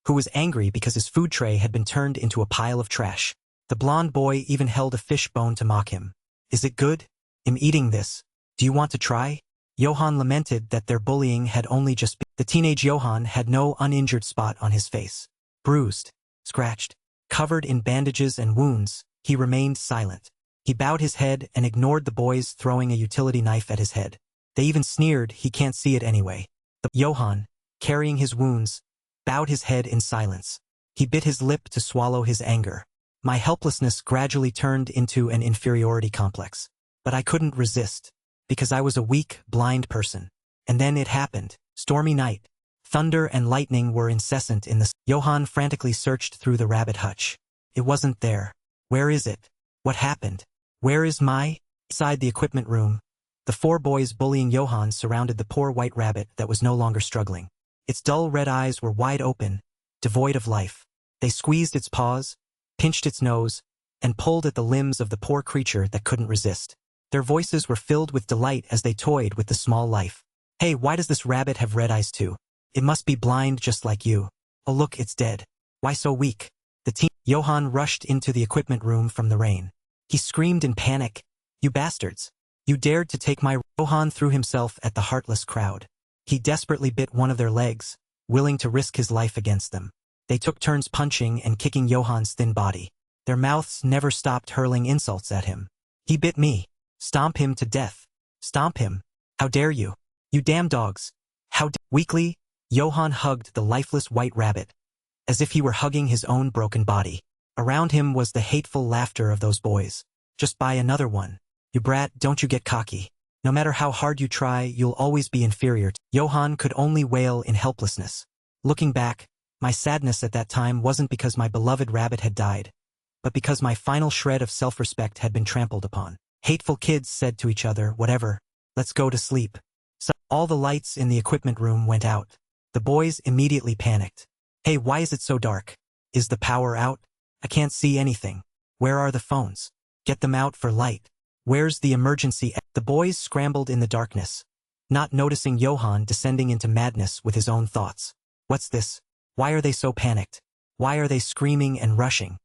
who was angry because his food tray had been turned into a pile of trash. The blonde boy even held a fish bone to mock him. Is it good? I'm eating this. Do you want to try? Johann lamented that their bullying had only just begun. The teenage Johann had no uninjured spot on his face. Bruised, scratched, covered in bandages and wounds, he remained silent. He bowed his head and ignored the boys throwing a utility knife at his head. They even sneered, he can't see it anyway. Johann, carrying his wounds, bowed his head in silence. He bit his lip to swallow his anger. My helplessness gradually turned into an inferiority complex. But I couldn't resist, because I was a weak, blind person. And then it happened. Stormy night. Thunder and lightning were incessant in the... Johann frantically searched through the rabbit hutch. It wasn't there. Where is it? What happened? Where is my... Inside the equipment room, the four boys bullying Johann surrounded the poor white rabbit that was no longer struggling. Its dull red eyes were wide open, devoid of life. They squeezed its paws, pinched its nose, and pulled at the limbs of the poor creature that couldn't resist. Their voices were filled with delight as they toyed with the small life. Hey, why does this rabbit have red eyes too? It must be blind just like you. Oh look, it's dead. Why so weak? Johann rushed into the equipment room from the rain. He screamed in panic. You bastards. You dared to take my... Johann threw himself at the heartless crowd. He desperately bit one of their legs, willing to risk his life against them. They took turns punching and kicking Johann's thin body. Their mouths never stopped hurling insults at him. He bit me. Stomp him to death. Stomp him. How dare you? You damn dogs. Weakly, Johann hugged the lifeless white rabbit, as if he were hugging his own broken body. Around him was the hateful laughter of those boys. Just buy another one. You brat, don't you get cocky. No matter how hard you try, you'll always be inferior. Johann could only wail in helplessness. Looking back, my sadness at that time wasn't because my beloved rabbit had died. but because my final shred of self-respect had been trampled upon. Hateful kids said to each other, whatever, let's go to sleep. So all the lights in the equipment room went out. The boys immediately panicked. Hey, why is it so dark? Is the power out? I can't see anything. Where are the phones? Get them out for light. Where's the emergency? The boys scrambled in the darkness, not noticing Johan descending into madness with his own thoughts. What's this? Why are they so panicked? Why are they screaming and rushing?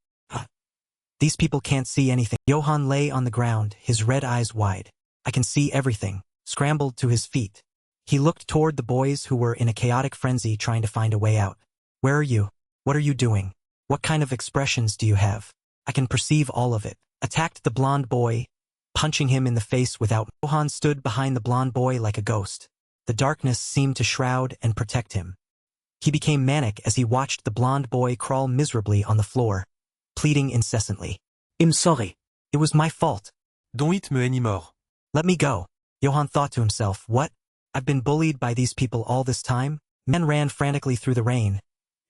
These people can't see anything. Johan lay on the ground, his red eyes wide. I can see everything. Scrambled to his feet. He looked toward the boys who were in a chaotic frenzy trying to find a way out. Where are you? What are you doing? What kind of expressions do you have? I can perceive all of it. Attacked the blonde boy, punching him in the face without. Johan stood behind the blonde boy like a ghost. The darkness seemed to shroud and protect him. He became manic as he watched the blonde boy crawl miserably on the floor, pleading incessantly. I'm sorry. It was my fault. Don't hit me anymore. Let me go. Johan thought to himself, what? I've been bullied by these people all this time? Man ran frantically through the rain.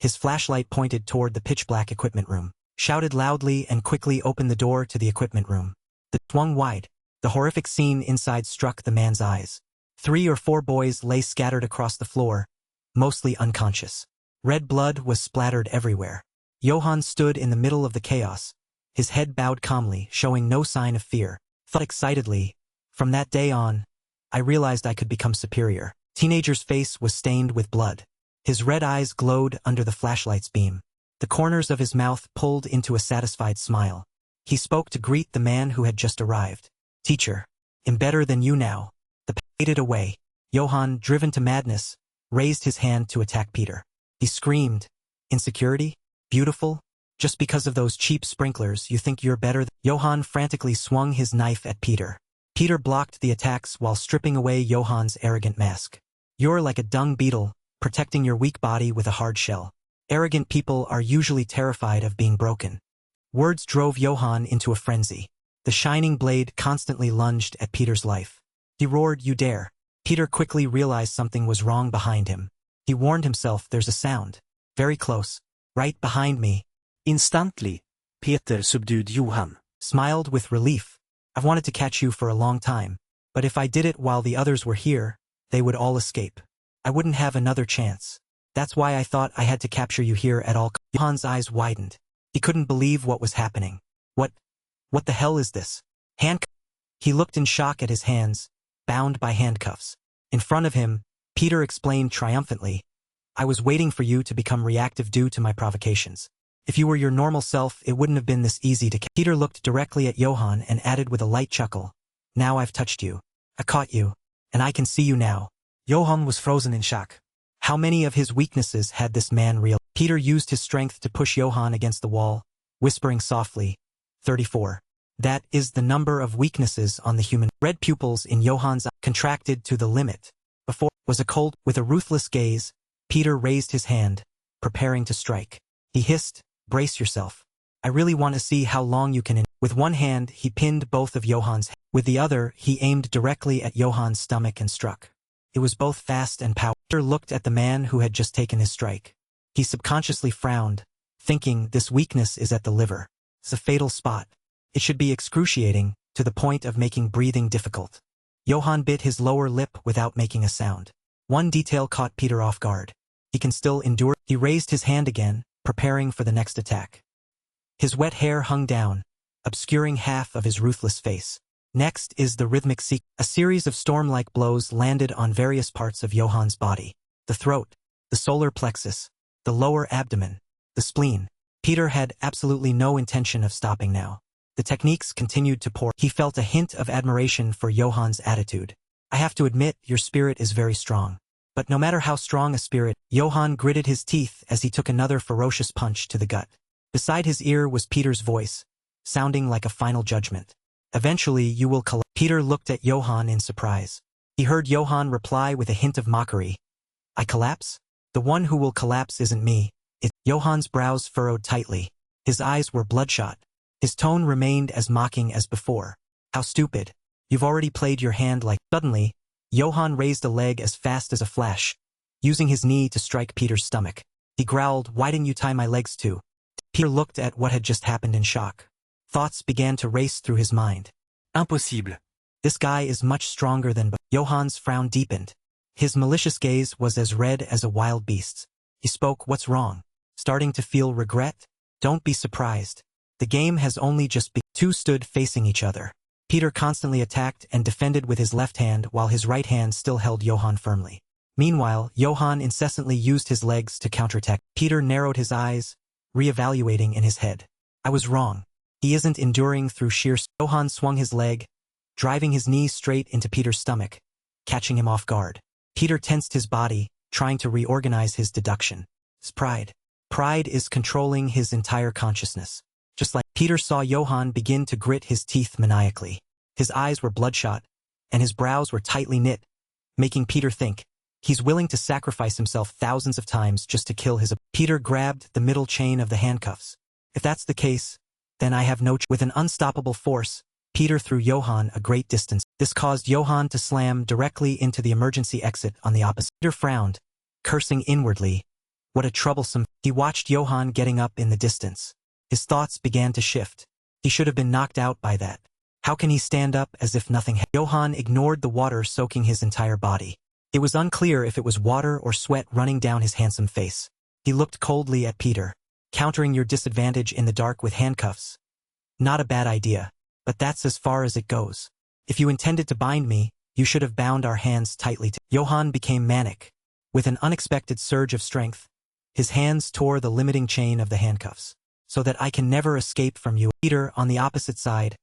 His flashlight pointed toward the pitch-black equipment room, shouted loudly and quickly opened the door to the equipment room. The door swung wide. The horrific scene inside struck the man's eyes. 3 or 4 boys lay scattered across the floor, mostly unconscious. Red blood was splattered everywhere. Johan stood in the middle of the chaos, his head bowed calmly, showing no sign of fear. Thought excitedly, from that day on, I realized I could become superior. Teenager's face was stained with blood. His red eyes glowed under the flashlight's beam. The corners of his mouth pulled into a satisfied smile. He spoke to greet the man who had just arrived. Teacher, I'm better than you now. The faded away. Johan, driven to madness, raised his hand to attack Peter. He screamed, insecurity? Beautiful? Just because of those cheap sprinklers you think you're better? Johan frantically swung his knife at Peter. Peter blocked the attacks while stripping away Johan's arrogant mask. You're like a dung beetle, protecting your weak body with a hard shell. Arrogant people are usually terrified of being broken. Words drove Johan into a frenzy. The shining blade constantly lunged at Peter's life. He roared, you dare. Peter quickly realized something was wrong behind him. He warned himself, there's a sound. Very close. Right behind me. Instantly, Peter subdued Johan. Smiled with relief. I've wanted to catch you for a long time, but if I did it while the others were here, they would all escape. I wouldn't have another chance. That's why I thought I had to capture you here at all. Johan's eyes widened. He couldn't believe what was happening. What the hell is this? Handcuffs? He looked in shock at his hands, bound by handcuffs. In front of him, Peter explained triumphantly, I was waiting for you to become reactive due to my provocations. If you were your normal self, it wouldn't have been this easy to catch. Peter looked directly at Johan and added with a light chuckle, now I've touched you. I caught you. And I can see you now. Johan was frozen in shock. How many of his weaknesses had this man realized? Peter used his strength to push Johan against the wall, whispering softly, 34. That is the number of weaknesses on the human. Red pupils in Johan's eyes contracted to the limit. Before was a cold, with a ruthless gaze, Peter raised his hand, preparing to strike. He hissed, brace yourself. I really want to see how long you can. With one hand, he pinned both of Johan's heads. With the other, he aimed directly at Johan's stomach and struck. It was both fast and powerful. Peter looked at the man who had just taken his strike. He subconsciously frowned, thinking this weakness is at the liver. It's a fatal spot. It should be excruciating, to the point of making breathing difficult. Johan bit his lower lip without making a sound. One detail caught Peter off guard. He can still endure. He raised his hand again, preparing for the next attack. His wet hair hung down, obscuring half of his ruthless face. Next is the rhythmic sequence. A series of storm-like blows landed on various parts of Johan's body. The throat, the solar plexus, the lower abdomen, the spleen. Peter had absolutely no intention of stopping now. The techniques continued to pour. He felt a hint of admiration for Johan's attitude. I have to admit, your spirit is very strong. But no matter how strong a spirit, Johan gritted his teeth as he took another ferocious punch to the gut. Beside his ear was Peter's voice, sounding like a final judgment. Eventually, you will collapse. Peter looked at Johan in surprise. He heard Johan reply with a hint of mockery. I collapse? The one who will collapse isn't me. Johan's brows furrowed tightly. His eyes were bloodshot. His tone remained as mocking as before. How stupid. You've already played your hand like... Suddenly, Johan raised a leg as fast as a flash, using his knee to strike Peter's stomach. He growled, why didn't you tie my legs too? Peter looked at what had just happened in shock. Thoughts began to race through his mind. Impossible. This guy is much stronger than Johan's frown deepened. His malicious gaze was as red as a wild beast's. He spoke, "What's wrong? Starting to feel regret? Don't be surprised. The game has only just begun." Two stood facing each other. Peter constantly attacked and defended with his left hand while his right hand still held Johan firmly. Meanwhile, Johan incessantly used his legs to counterattack. Peter narrowed his eyes, reevaluating in his head. I was wrong. He isn't enduring through sheer. Johan swung his leg, driving his knee straight into Peter's stomach, catching him off guard. Peter tensed his body, trying to reorganize his deduction. His pride. Pride is controlling his entire consciousness. Just like Peter saw Johan begin to grit his teeth maniacally. His eyes were bloodshot, and his brows were tightly knit, making Peter think, he's willing to sacrifice himself thousands of times just to kill his. Peter grabbed the middle chain of the handcuffs. If that's the case, then I have no. With an unstoppable force, Peter threw Johan a great distance. This caused Johan to slam directly into the emergency exit on the opposite. Peter frowned, cursing inwardly. What a troublesome. He watched Johan getting up in the distance. His thoughts began to shift. He should have been knocked out by that. How can he stand up as if nothing happened? Johan ignored the water soaking his entire body. It was unclear if it was water or sweat running down his handsome face. He looked coldly at Peter. Countering your disadvantage in the dark with handcuffs. Not a bad idea, but that's as far as it goes. If you intended to bind me, you should have bound our hands tightly. Johan became manic. With an unexpected surge of strength, his hands tore the limiting chain of the handcuffs. So that I can never escape from you. Peter, on the opposite side,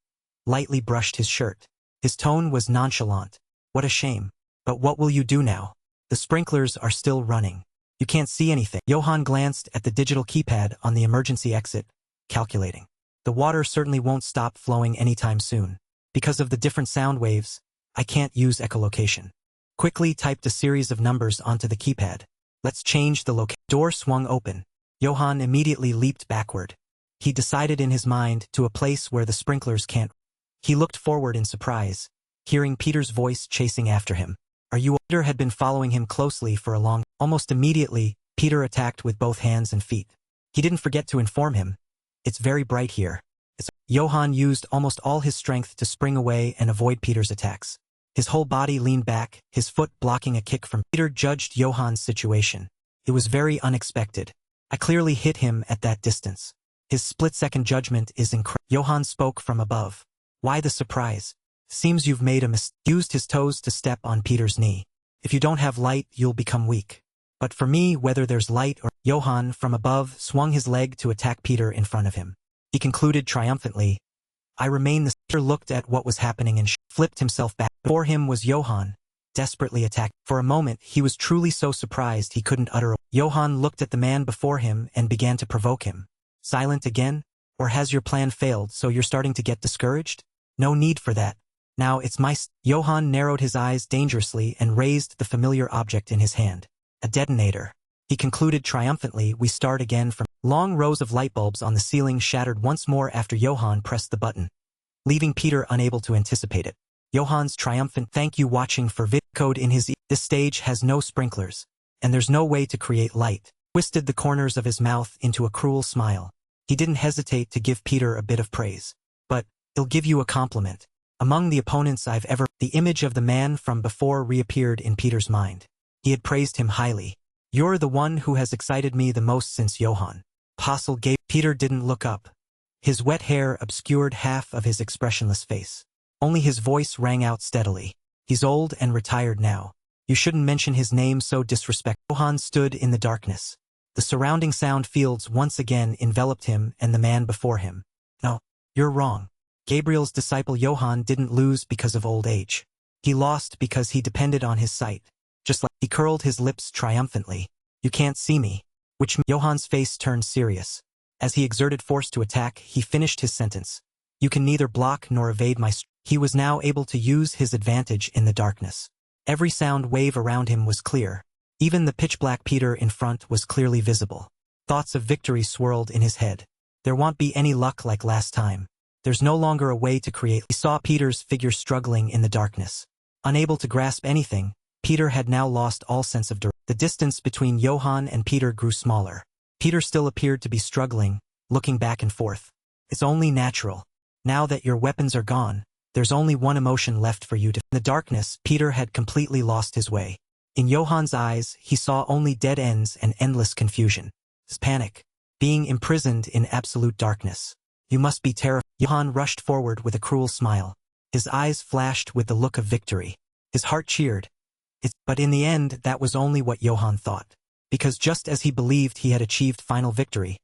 lightly brushed his shirt. His tone was nonchalant. What a shame. But what will you do now? The sprinklers are still running. You can't see anything. Johan glanced at the digital keypad on the emergency exit, calculating. The water certainly won't stop flowing anytime soon. Because of the different sound waves, I can't use echolocation. Quickly typed a series of numbers onto the keypad. Let's change the location. Door swung open. Johan immediately leaped backward. He decided in his mind to a place where the sprinklers can't. He looked forward in surprise, hearing Peter's voice chasing after him. Are you? Peter had been following him closely for a long. Almost immediately, Peter attacked with both hands and feet. He didn't forget to inform him. It's very bright here. Johan used almost all his strength to spring away and avoid Peter's attacks. His whole body leaned back, his foot blocking a kick from. Peter judged Johan's situation. It was very unexpected. I clearly hit him at that distance. His split-second judgment is incredible. Johan spoke from above. Why the surprise? Seems you've made a mistake. Used his toes to step on Peter's knee. If you don't have light, you'll become weak. But for me, whether there's light or... Johan, from above, swung his leg to attack Peter in front of him. He concluded triumphantly. I remain the... Peter looked at what was happening and flipped himself back. Before him was Johan, desperately attacked. For a moment, he was truly so surprised he couldn't utter a... Johan looked at the man before him and began to provoke him. Silent again? Or has your plan failed so you're starting to get discouraged? No need for that. Now it's my... Johan narrowed his eyes dangerously and raised the familiar object in his hand. A detonator. He concluded triumphantly. We start again from... Long rows of light bulbs on the ceiling shattered once more after Johan pressed the button, leaving Peter unable to anticipate it. Johan's triumphant thank you watching for vid code in his This stage has no sprinklers, and there's no way to create light. Twisted the corners of his mouth into a cruel smile. He didn't hesitate to give Peter a bit of praise. But, I'll give you a compliment. Among the opponents I've ever... The image of the man from before reappeared in Peter's mind. He had praised him highly. You're the one who has excited me the most since Johan. Apostle gave... Peter didn't look up. His wet hair obscured half of his expressionless face. Only his voice rang out steadily. He's old and retired now. You shouldn't mention his name so disrespectful. Johan stood in the darkness. The surrounding sound fields once again enveloped him and the man before him. No, you're wrong. Gabriel's disciple Johan didn't lose because of old age. He lost because he depended on his sight. Just like he curled his lips triumphantly. You can't see me. Which Johan's face turned serious. As he exerted force to attack, he finished his sentence. You can neither block nor evade my He was now able to use his advantage in the darkness. Every sound wave around him was clear. Even the pitch-black Peter in front was clearly visible. Thoughts of victory swirled in his head. There won't be any luck like last time. There's no longer a way to create. He saw Peter's figure struggling in the darkness. Unable to grasp anything, Peter had now lost all sense of direction. The distance between Johan and Peter grew smaller. Peter still appeared to be struggling, looking back and forth. It's only natural. Now that your weapons are gone, there's only one emotion left for you to. In the darkness, Peter had completely lost his way. In Johan's eyes, he saw only dead ends and endless confusion. His panic. Being imprisoned in absolute darkness. You must be terrified. Johan rushed forward with a cruel smile. His eyes flashed with the look of victory. His heart cheered. But in the end, that was only what Johan thought. Because just as he believed he had achieved final victory,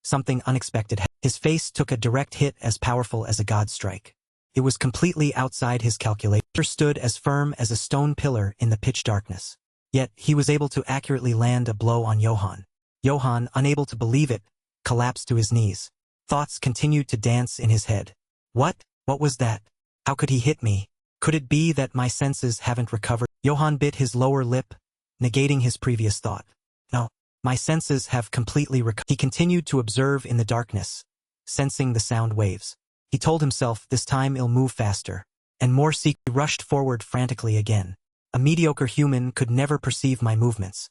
something unexpected happened. His face took a direct hit as powerful as a god strike. It was completely outside his calculation. Peter stood as firm as a stone pillar in the pitch darkness. Yet, he was able to accurately land a blow on Johan. Johan, unable to believe it, collapsed to his knees. Thoughts continued to dance in his head. What? What was that? How could he hit me? Could it be that my senses haven't recovered? Johan bit his lower lip, negating his previous thought. No, my senses have completely recovered. He continued to observe in the darkness, sensing the sound waves. He told himself this time it'll move faster, and more he rushed forward frantically again. A mediocre human could never perceive my movements.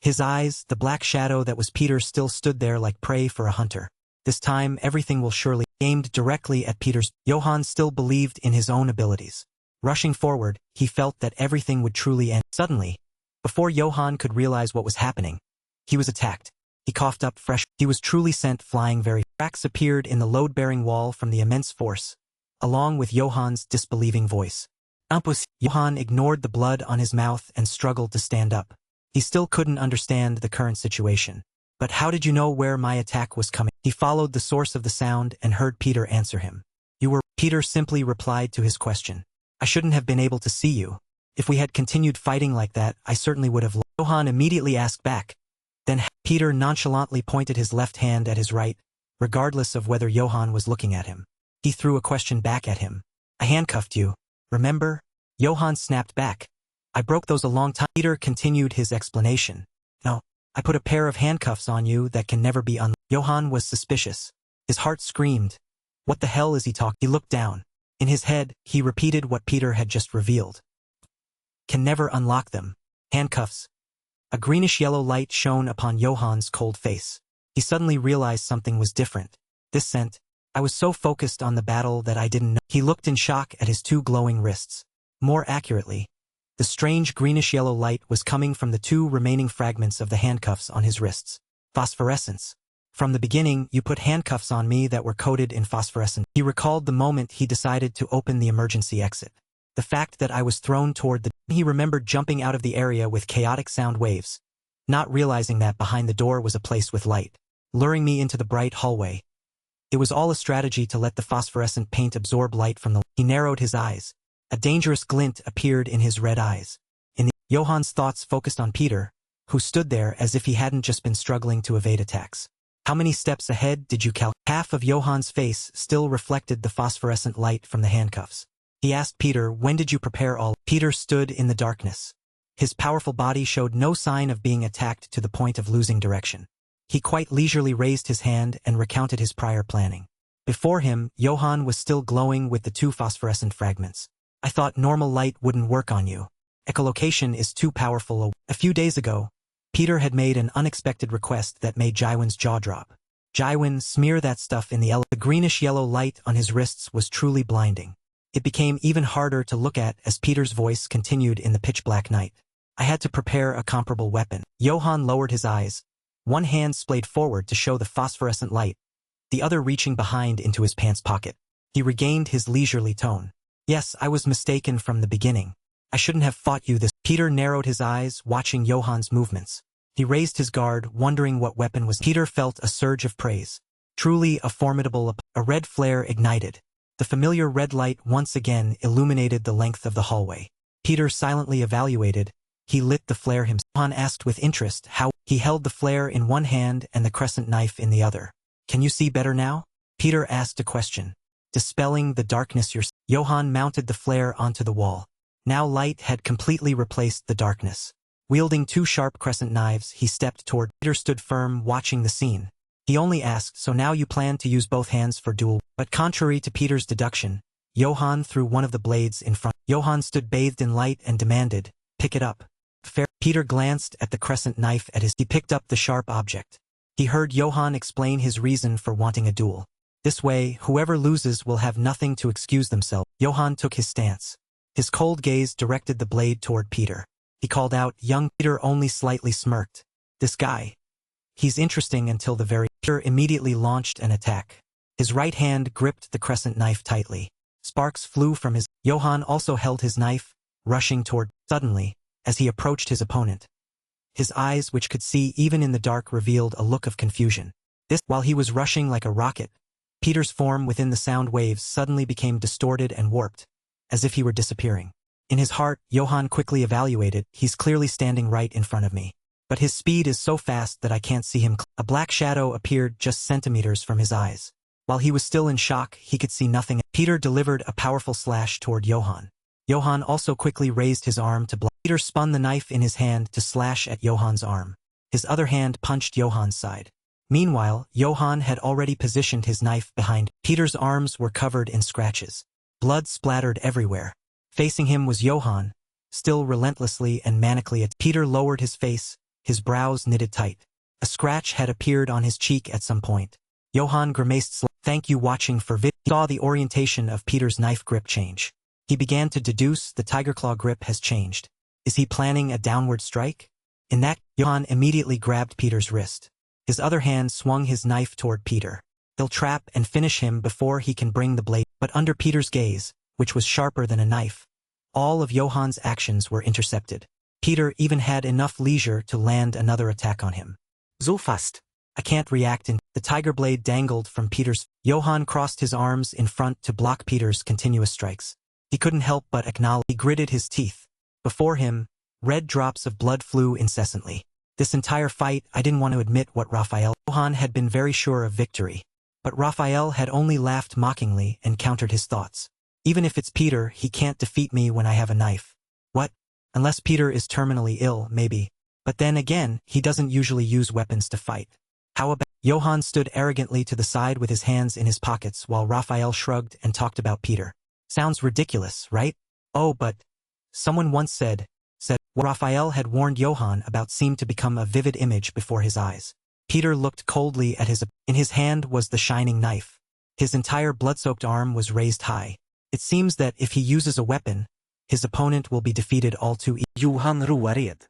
His eyes, the black shadow that was Peter, still stood there like prey for a hunter. This time everything will surely aimed directly at Peter's. Johan still believed in his own abilities. Rushing forward, he felt that everything would truly end. Suddenly, before Johan could realize what was happening, he was attacked. He coughed up fresh. He was truly sent flying very. Cracks appeared in the load-bearing wall from the immense force, along with Johan's disbelieving voice. Impossible. Johan ignored the blood on his mouth and struggled to stand up. He still couldn't understand the current situation. But how did you know where my attack was coming? He followed the source of the sound and heard Peter answer him. You were. Peter simply replied to his question. I shouldn't have been able to see you. If we had continued fighting like that, I certainly would have. Johan immediately asked back. Then Peter nonchalantly pointed his left hand at his right, regardless of whether Johan was looking at him. He threw a question back at him. I handcuffed you, remember? Johan snapped back. I broke those a long time. Peter continued his explanation. No, I put a pair of handcuffs on you that can never be unlocked. Johan was suspicious. His heart screamed. What the hell is he talking? He looked down. In his head, he repeated what Peter had just revealed. Can never unlock them. Handcuffs. A greenish-yellow light shone upon Johan's cold face. He suddenly realized something was different. This scent. I was so focused on the battle that I didn't know. He looked in shock at his two glowing wrists. More accurately, the strange greenish-yellow light was coming from the two remaining fragments of the handcuffs on his wrists. Phosphorescence. From the beginning, you put handcuffs on me that were coated in phosphorescent. He recalled the moment he decided to open the emergency exit. The fact that I was thrown toward the. He remembered jumping out of the area with chaotic sound waves, not realizing that behind the door was a place with light, luring me into the bright hallway. It was all a strategy to let the phosphorescent paint absorb light from the. He narrowed his eyes. A dangerous glint appeared in his red eyes. Johan's thoughts focused on Peter, who stood there as if he hadn't just been struggling to evade attacks. How many steps ahead did you calculate? Half of Johan's face still reflected the phosphorescent light from the handcuffs. He asked Peter, when did you prepare all? Peter stood in the darkness. His powerful body showed no sign of being attacked to the point of losing direction. He quite leisurely raised his hand and recounted his prior planning. Before him, Johan was still glowing with the two phosphorescent fragments. I thought normal light wouldn't work on you. Echolocation is too powerful. A few days ago, Peter had made an unexpected request that made Jaiwin's jaw drop. Jaiwin, smear that stuff in the The greenish-yellow light on his wrists was truly blinding. It became even harder to look at as Peter's voice continued in the pitch-black night. I had to prepare a comparable weapon. Johan lowered his eyes. One hand splayed forward to show the phosphorescent light, the other reaching behind into his pants pocket. He regained his leisurely tone. Yes, I was mistaken from the beginning. I shouldn't have fought you this. Peter narrowed his eyes, watching Johan's movements. He raised his guard, wondering what weapon was. Peter felt a surge of praise. Truly a formidable. A red flare ignited. The familiar red light once again illuminated the length of the hallway. Peter silently evaluated. He lit the flare himself. Johan asked with interest how. He held the flare in one hand and the crescent knife in the other. Can you see better now? Peter asked a question. Dispelling the darkness yourself. Johan mounted the flare onto the wall. Now light had completely replaced the darkness. Wielding two sharp crescent knives, he stepped toward. Peter stood firm, watching the scene. He only asked, so now you plan to use both hands for duel. But contrary to Peter's deduction, Johan threw one of the blades in front. Johan stood bathed in light and demanded, pick it up. Fair. Peter glanced at the crescent knife at his. He picked up the sharp object. He heard Johann explain his reason for wanting a duel. This way, whoever loses will have nothing to excuse themselves. Johann took his stance. His cold gaze directed the blade toward Peter. He called out, young Peter only slightly smirked. This guy. He's interesting until the very... Peter immediately launched an attack. His right hand gripped the crescent knife tightly. Sparks flew from his... Johann also held his knife, rushing toward... Suddenly, as he approached his opponent, his eyes, which could see even in the dark, revealed a look of confusion. While he was rushing like a rocket, Peter's form within the sound waves suddenly became distorted and warped, as if he were disappearing. In his heart, Johann quickly evaluated, he's clearly standing right in front of me. But his speed is so fast that I can't see him. A black shadow appeared just centimeters from his eyes. While he was still in shock, he could see nothing. Peter delivered a powerful slash toward Johann. Johann also quickly raised his arm to block. Peter spun the knife in his hand to slash at Johann's arm. His other hand punched Johann's side. Meanwhile, Johann had already positioned his knife behind. Peter's arms were covered in scratches. Blood splattered everywhere. Facing him was Johann, still relentlessly and manically at. Peter lowered his face, his brows knitted tight. A scratch had appeared on his cheek at some point. Johann grimaced. Thank you watching for vid. He saw the orientation of Peter's knife grip change. He began to deduce the tiger claw grip has changed. Is he planning a downward strike? In that, Johann immediately grabbed Peter's wrist. His other hand swung his knife toward Peter. He'll trap and finish him before he can bring the blade. But under Peter's gaze, which was sharper than a knife, all of Johann's actions were intercepted. Peter even had enough leisure to land another attack on him. So fast. I can't react and the tiger blade dangled from Peter's. Johann crossed his arms in front to block Peter's continuous strikes. He couldn't help but acknowledge. He gritted his teeth. Before him, red drops of blood flew incessantly. This entire fight, I didn't want to admit what Raphael. Johann had been very sure of victory. But Raphael had only laughed mockingly and countered his thoughts. Even if it's Peter, he can't defeat me when I have a knife. What? Unless Peter is terminally ill, maybe. But then again, he doesn't usually use weapons to fight. How about... Johann stood arrogantly to the side with his hands in his pockets while Raphael shrugged and talked about Peter. Sounds ridiculous, right? Oh, but... Someone once said what Raphael had warned Johann about seemed to become a vivid image before his eyes. Peter looked coldly at in his hand was the shining knife. His entire blood-soaked arm was raised high. It seems that if he uses a weapon, his opponent will be defeated all too easily. Johann roared.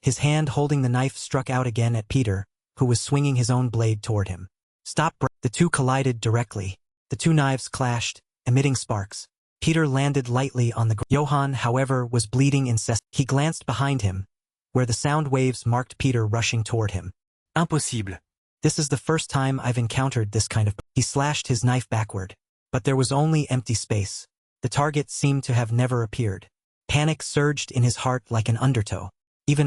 His hand holding the knife struck out again at Peter, who was swinging his own blade toward him. Stop! The two collided directly. The two knives clashed, emitting sparks. Peter landed lightly on the ground. Johann, however, was bleeding incessantly. He glanced behind him, where the sound waves marked Peter rushing toward him. Impossible. This is the first time I've encountered this kind of... He slashed his knife backward. But there was only empty space. The target seemed to have never appeared. Panic surged in his heart like an undertow. Even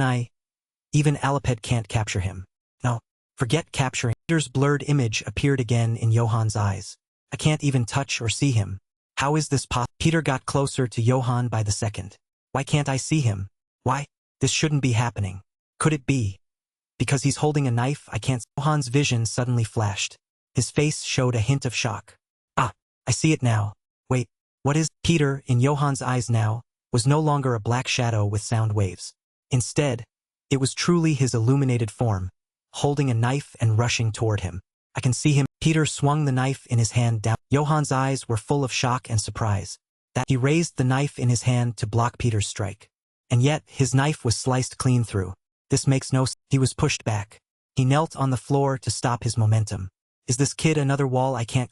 Aliped can't capture him. No, forget capturing. Peter's blurred image appeared again in Johann's eyes. I can't even touch or see him. How is this possible? Peter got closer to Johann by the second. Why can't I see him? Why? This shouldn't be happening. Could it be? Because he's holding a knife I can't... Johann's vision suddenly flashed. His face showed a hint of shock. Ah, I see it now. Wait, what is... Peter, in Johann's eyes now, was no longer a black shadow with sound waves. Instead, it was truly his illuminated form, holding a knife and rushing toward him. I can see him. Peter swung the knife in his hand down. Johann's eyes were full of shock and surprise. That he raised the knife in his hand to block Peter's strike. And yet, his knife was sliced clean through. This makes no sense. He was pushed back. He knelt on the floor to stop his momentum. Is this kid another wall I can't...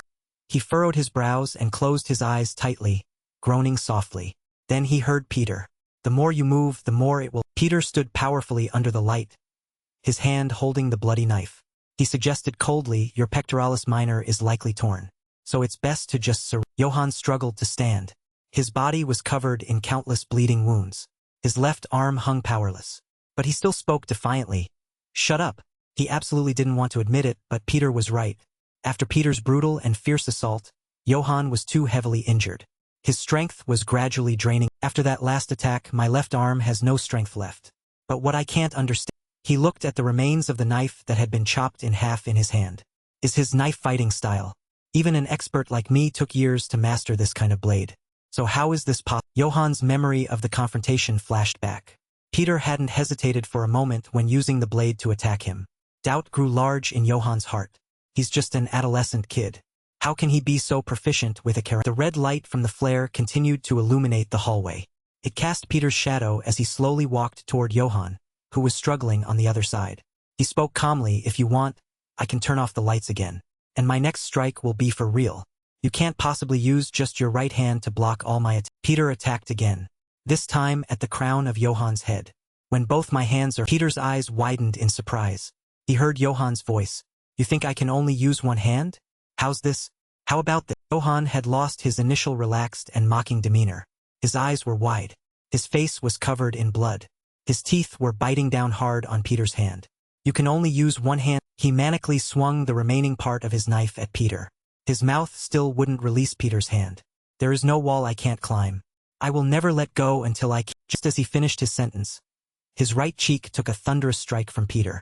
He furrowed his brows and closed his eyes tightly, groaning softly. Then he heard Peter. The more you move, the more it will... Peter stood powerfully under the light, his hand holding the bloody knife. He suggested coldly, your pectoralis minor is likely torn. So it's best to just surrender. Johann struggled to stand. His body was covered in countless bleeding wounds. His left arm hung powerless. But he still spoke defiantly. Shut up. He absolutely didn't want to admit it, but Peter was right. After Peter's brutal and fierce assault, Johann was too heavily injured. His strength was gradually draining. After that last attack, my left arm has no strength left. But what I can't understand... He looked at the remains of the knife that had been chopped in half in his hand. Is his knife fighting style? Even an expert like me took years to master this kind of blade. So how is this possible? Johann's memory of the confrontation flashed back. Peter hadn't hesitated for a moment when using the blade to attack him. Doubt grew large in Johan's heart. He's just an adolescent kid. How can he be so proficient with a character? The red light from the flare continued to illuminate the hallway. It cast Peter's shadow as he slowly walked toward Johan, who was struggling on the other side. He spoke calmly, "If you want, I can turn off the lights again. And my next strike will be for real. You can't possibly use just your right hand to block all my attacks." Peter attacked again, this time at the crown of Johan's head. "When both my hands are..." Peter's eyes widened in surprise. He heard Johan's voice. "You think I can only use one hand? How's this? How about this?" Johan had lost his initial relaxed and mocking demeanor. His eyes were wide. His face was covered in blood. His teeth were biting down hard on Peter's hand. "You can only use one hand." He manically swung the remaining part of his knife at Peter. His mouth still wouldn't release Peter's hand. "There is no wall I can't climb. I will never let go until I can." Just as he finished his sentence, his right cheek took a thunderous strike from Peter.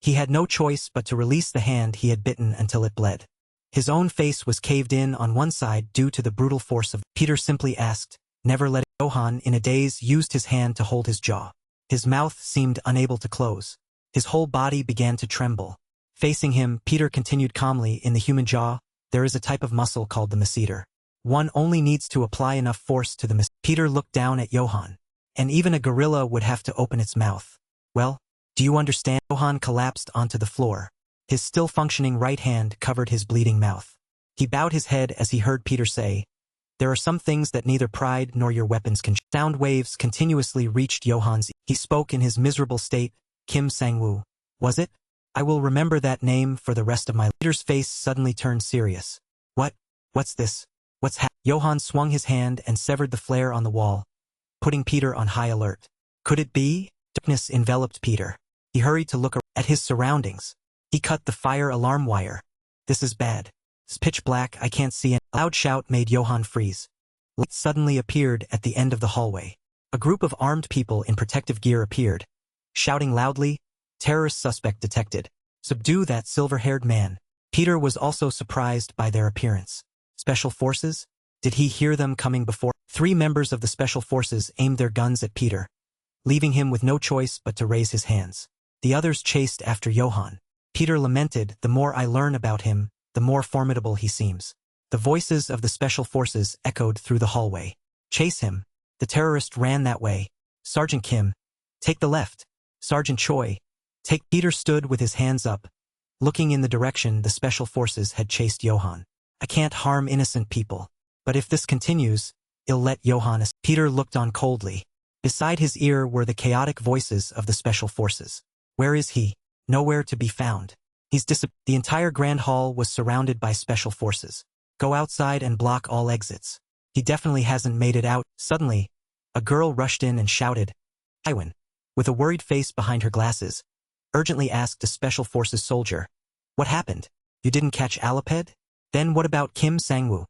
He had no choice but to release the hand he had bitten until it bled. His own face was caved in on one side due to the brutal force of... Peter simply asked, "Never let it." Johan, in a daze, used his hand to hold his jaw. His mouth seemed unable to close. His whole body began to tremble. Facing him, Peter continued calmly, "In the human jaw, there is a type of muscle called the masseter. One only needs to apply enough force to the masseter." Peter looked down at Johan. "And even a gorilla would have to open its mouth. Well, do you understand?" Johan collapsed onto the floor. His still-functioning right hand covered his bleeding mouth. He bowed his head as he heard Peter say, "There are some things that neither pride nor your weapons can." Sound waves continuously reached Johan's. He spoke in his miserable state. "Kim Sang-woo, was it? I will remember that name for the rest of my..." Peter's face suddenly turned serious. What's this? What's happening?" Johan swung his hand and severed the flare on the wall, putting Peter on high alert. Could it be? Darkness enveloped Peter. He hurried to look at his surroundings. He cut the fire alarm wire. "This is bad. It's pitch black, I can't see." A loud shout made Johan freeze. Light suddenly appeared at the end of the hallway. A group of armed people in protective gear appeared, shouting loudly, "Terrorist suspect detected. Subdue that silver-haired man." Peter was also surprised by their appearance. Special Forces? Did he hear them coming before? 3 members of the Special Forces aimed their guns at Peter, leaving him with no choice but to raise his hands. The others chased after Johan. Peter lamented, "The more I learn about him, the more formidable he seems." The voices of the Special Forces echoed through the hallway. "Chase him. The terrorist ran that way. Sergeant Kim, take the left. Sergeant Choi, take..." Peter stood with his hands up, looking in the direction the Special Forces had chased Johan. "I can't harm innocent people. But if this continues, I'll let Johan..." Peter looked on coldly. Beside his ear were the chaotic voices of the Special Forces. "Where is he?" "Nowhere to be found. He's disappeared." The entire Grand Hall was surrounded by Special Forces. "Go outside and block all exits. He definitely hasn't made it out." Suddenly, a girl rushed in and shouted. Iwan, with a worried face behind her glasses, urgently asked a Special Forces soldier, "What happened? You didn't catch Aliped? Then what about Kim Sang-woo?"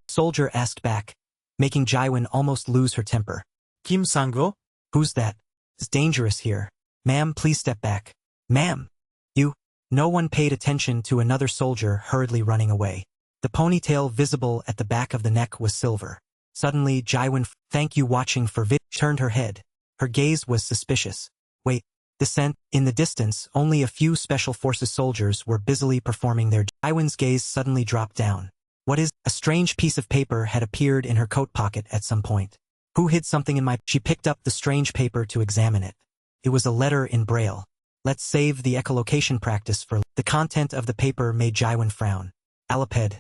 Soldier asked back, making Jaiwan almost lose her temper. Kim Sang-woo? "Who's that? It's dangerous here. Ma'am, please step back." "Ma'am! You..." No one paid attention to another soldier hurriedly running away. The ponytail visible at the back of the neck was silver. Suddenly, Jaiwan, "Thank you watching for vid..." turned her head. Her gaze was suspicious. "Wait, descent." In the distance, only a few Special Forces soldiers were busily performing their... Jaiwan's gaze suddenly dropped down. "What is..." A strange piece of paper had appeared in her coat pocket at some point. "Who hid something in my..." She picked up the strange paper to examine it. It was a letter in Braille. "Let's save the echolocation practice for..." The content of the paper made Jaiwan frown. "Aliped.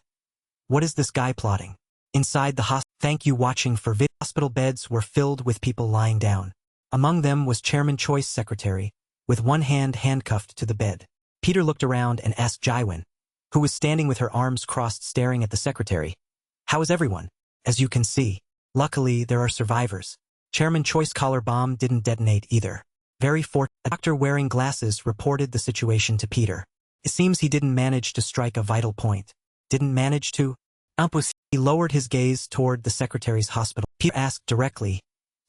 What is this guy plotting?" Inside the hospital. "Thank you watching for vid..." Hospital beds were filled with people lying down. Among them was Chairman Choi's secretary, with one hand handcuffed to the bed. Peter looked around and asked Jaiwan, who was standing with her arms crossed staring at the secretary, "How is everyone?" "As you can see. Luckily, there are survivors. Chairman Choi's collar bomb didn't detonate either. Very fortunate." A doctor wearing glasses reported the situation to Peter. "It seems he didn't manage to strike a vital point." "Didn't manage to?" "Impossible." He lowered his gaze toward the secretary's hospital. Peter asked directly,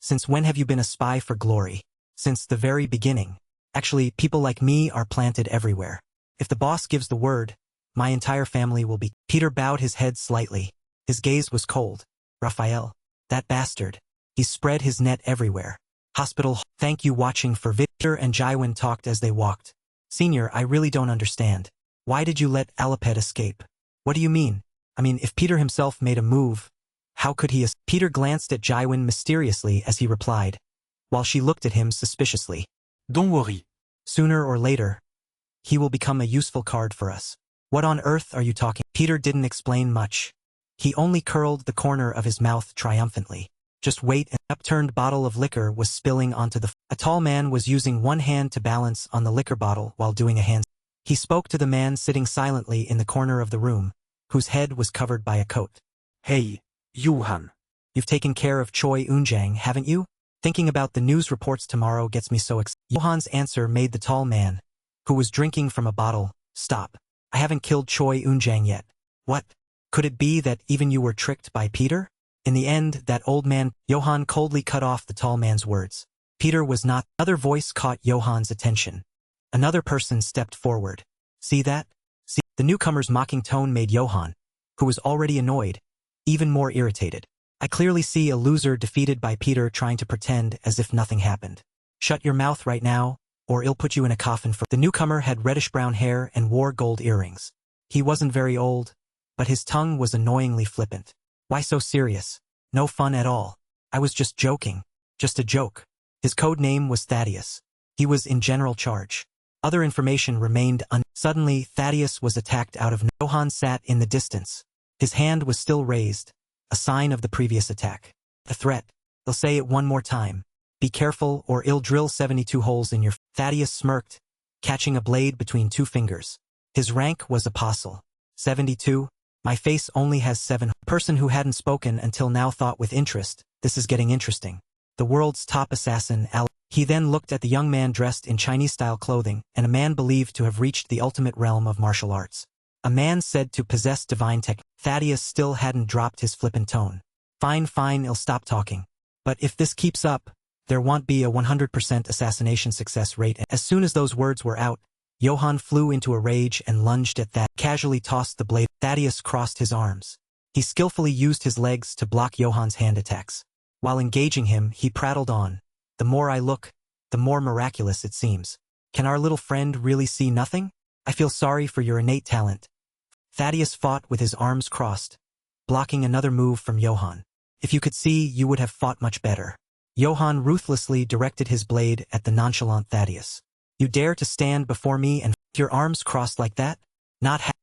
"Since when have you been a spy for glory?" "Since the very beginning. Actually, people like me are planted everywhere. If the boss gives the word, my entire family will be..." Peter bowed his head slightly. His gaze was cold. "Raphael. That bastard. He spread his net everywhere." Hospital. "Thank you watching for vid..." Peter and Jaiwan talked as they walked. Senior, I really don't understand. Why did you let Alipet escape? What do you mean? I mean, if Peter himself made a move, how could he? Peter glanced at Jaiwin mysteriously as he replied, while she looked at him suspiciously. Don't worry. Sooner or later, he will become a useful card for us. What on earth are you talking? Peter didn't explain much. He only curled the corner of his mouth triumphantly. Just wait. An upturned bottle of liquor was spilling onto the A tall man was using one hand to balance on the liquor bottle while doing a hand. He spoke to the man sitting silently in the corner of the room, whose head was covered by a coat. Hey, Johan. You've taken care of Choi Eun-jang, haven't you? Thinking about the news reports tomorrow gets me so excited. Johan's answer made the tall man, who was drinking from a bottle, stop. I haven't killed Choi Eun-jang yet. What? Could it be that even you were tricked by Peter? In the end, that old man. Johan coldly cut off the tall man's words. Peter was not. Another voice caught Johan's attention. Another person stepped forward. See that? See? The newcomer's mocking tone made Johan, who was already annoyed, even more irritated. I clearly see a loser defeated by Peter trying to pretend as if nothing happened. Shut your mouth right now, or I'll put you in a coffin for. The newcomer had reddish-brown hair and wore gold earrings. He wasn't very old, but his tongue was annoyingly flippant. Why so serious? No fun at all. I was just joking. Just a joke. His code name was Thaddeus. He was in general charge. Other information remained Suddenly, Thaddeus was attacked out of. Johan sat in the distance. His hand was still raised, a sign of the previous attack. A threat. They'll say it one more time. Be careful or I'll drill 72 holes in your. Thaddeus smirked, catching a blade between two fingers. His rank was apostle. 72? My face only has 7. Person who hadn't spoken until now thought with interest, this is getting interesting. The world's top assassin, He then looked at the young man dressed in Chinese-style clothing and a man believed to have reached the ultimate realm of martial arts. A man said to possess divine tech. Thaddeus still hadn't dropped his flippant tone. Fine, I'll stop talking. But if this keeps up, there won't be a 100% assassination success rate. As soon as those words were out, Johan flew into a rage and lunged at Thaddeus. Casually tossed the blade. Thaddeus crossed his arms. He skillfully used his legs to block Johan's hand attacks. While engaging him, he prattled on. The more I look, the more miraculous it seems. Can our little friend really see nothing? I feel sorry for your innate talent. Thaddeus fought with his arms crossed, blocking another move from Johan. If you could see, you would have fought much better. Johan ruthlessly directed his blade at the nonchalant Thaddeus. You dare to stand before me and your arms crossed like that?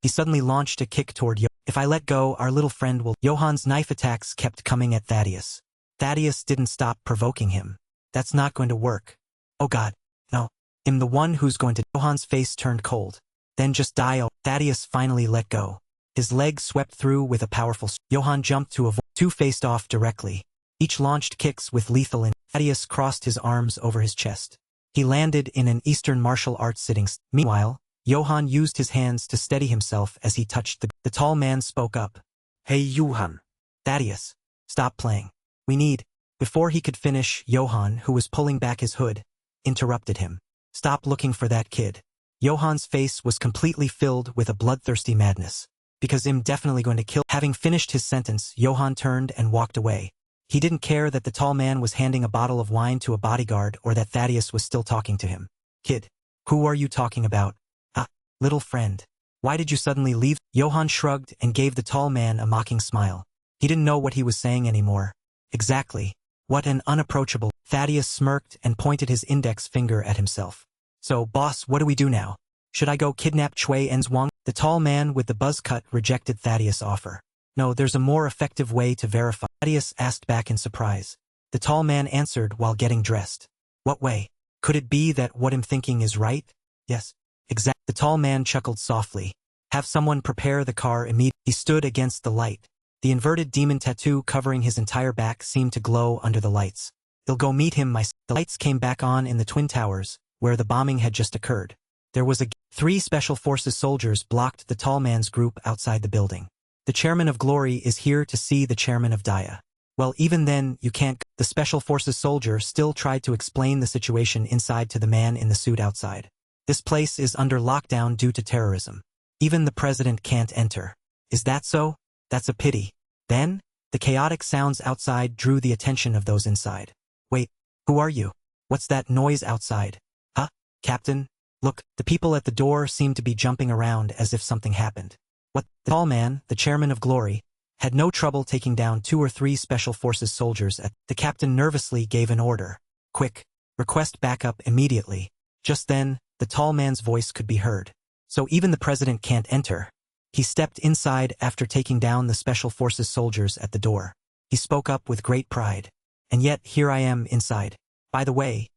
He suddenly launched a kick toward Johan. If I let go, our little friend will. Johan's knife attacks kept coming at Thaddeus. Thaddeus didn't stop provoking him. That's not going to work. Oh God, no. I'm the one who's going to. Johan's face turned cold. Then just die. Thaddeus finally let go. His legs swept through with a powerful. Johan jumped to avoid. Two faced off directly. Each launched kicks with lethal in. Thaddeus crossed his arms over his chest. He landed in an Eastern martial arts sitting. Meanwhile, Johan used his hands to steady himself as he touched the. The tall man spoke up. Hey Johan. Thaddeus, stop playing. We need. Before he could finish, Johan, who was pulling back his hood, interrupted him. Stop looking for that kid. Johan's face was completely filled with a bloodthirsty madness. Because I'm definitely going to kill. Having finished his sentence, Johan turned and walked away. He didn't care that the tall man was handing a bottle of wine to a bodyguard or that Thaddeus was still talking to him. Kid, who are you talking about? Ah, little friend. Why did you suddenly leave? Johan shrugged and gave the tall man a mocking smile. He didn't know what he was saying anymore. Exactly. What an unapproachable. Thaddeus smirked and pointed his index finger at himself. So, boss, what do we do now? Should I go kidnap Chui Enzwang? The tall man with the buzz cut rejected Thaddeus' offer. No, there's a more effective way to verify. Thaddeus asked back in surprise. The tall man answered while getting dressed. What way? Could it be that what I'm thinking is right? Yes. Exact. The tall man chuckled softly. Have someone prepare the car immediately. He stood against the light. The inverted demon tattoo covering his entire back seemed to glow under the lights. I'll go meet him myself. The lights came back on in the Twin Towers, where the bombing had just occurred. There was 3 Special Forces soldiers blocked the tall man's group outside the building. The chairman of Glory is here to see the chairman of Daya. Well, even then, you can't. The Special Forces soldier still tried to explain the situation inside to the man in the suit outside. This place is under lockdown due to terrorism. Even the president can't enter. Is that so? That's a pity. Then, the chaotic sounds outside drew the attention of those inside. Wait, who are you? What's that noise outside? Huh, Captain? Look, the people at the door seemed to be jumping around as if something happened. What? The tall man, the chairman of Glory, had no trouble taking down 2 or 3 Special Forces soldiers at. The captain nervously gave an order. Quick, request backup immediately. Just then, the tall man's voice could be heard. So even the president can't enter. He stepped inside after taking down the Special Forces soldiers at the door. He spoke up with great pride. And yet, here I am inside. By the way,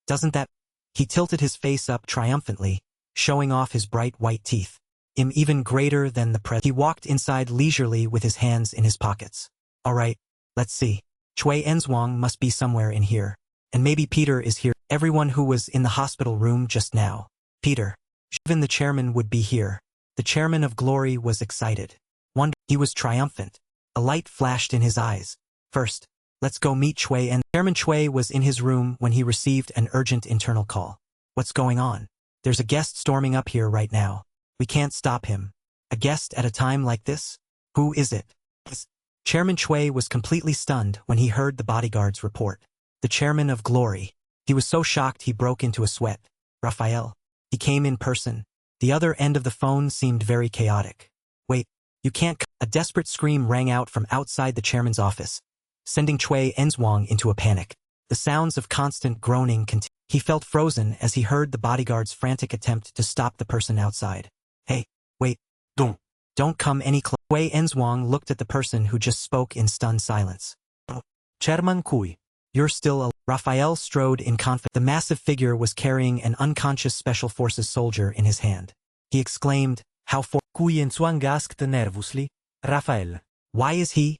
doesn't that... He tilted his face up triumphantly, showing off his bright white teeth. I'm even greater than the president. He walked inside leisurely with his hands in his pockets. All right, let's see. Chui Enzhuang must be somewhere in here. And maybe Peter is here. Everyone who was in the hospital room just now. Peter. Even the chairman would be here. The chairman of Glory was excited. He was triumphant. A light flashed in his eyes. First, let's go meet Chui, and Chairman Chui was in his room when he received an urgent internal call. What's going on? There's a guest storming up here right now. We can't stop him. A guest at a time like this? Who is it? Chairman Chui was completely stunned when he heard the bodyguard's report. The chairman of Glory. He was so shocked he broke into a sweat. Raphael. He came in person. The other end of the phone seemed very chaotic. Wait, you can't... A desperate scream rang out from outside the chairman's office, sending Chui Enzhuang into a panic. The sounds of constant groaning continued. He felt frozen as he heard the bodyguard's frantic attempt to stop the person outside. Hey, wait. Don't come any closer. Chui Enzhuang looked at the person who just spoke in stunned silence. Chairman Cui. You're still alive. Raphael strode in confidence. The massive figure was carrying an unconscious Special Forces soldier in his hand. He exclaimed, how for... Cui Enzhuang asked nervously. Raphael. Why is he?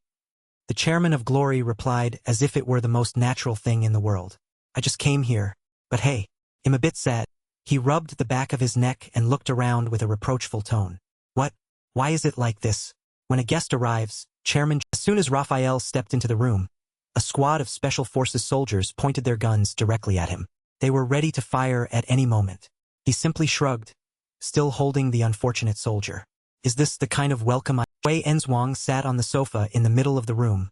The chairman of Glory replied as if it were the most natural thing in the world. I just came here. But hey, I'm a bit sad. He rubbed the back of his neck and looked around with a reproachful tone. What? Why is it like this? When a guest arrives, Chairman... As soon as Raphael stepped into the room, a squad of Special Forces soldiers pointed their guns directly at him. They were ready to fire at any moment. He simply shrugged, still holding the unfortunate soldier. Is this the kind of welcome I... Chui Enzhuang sat on the sofa in the middle of the room,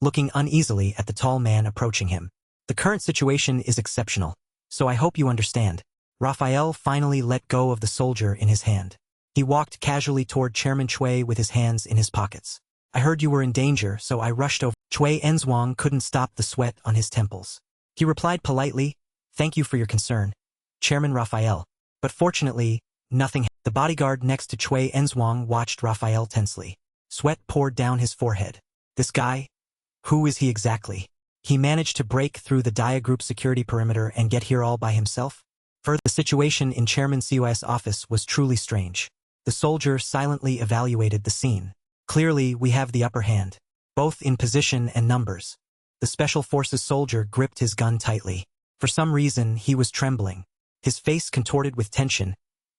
looking uneasily at the tall man approaching him. The current situation is exceptional, so I hope you understand. Raphael finally let go of the soldier in his hand. He walked casually toward Chairman Chui with his hands in his pockets. I heard you were in danger, so I rushed over. Chui Enzhuang couldn't stop the sweat on his temples. He replied politely, thank you for your concern, Chairman Raphael. But fortunately, nothing. The bodyguard next to Chui Enzhuang watched Raphael tensely. Sweat poured down his forehead. This guy? Who is he exactly? He managed to break through the Dia Group security perimeter and get here all by himself? Further, the situation in Chairman Cui's office was truly strange. The soldier silently evaluated the scene. Clearly, we have the upper hand, both in position and numbers. The Special Forces soldier gripped his gun tightly. For some reason, he was trembling. His face contorted with tension,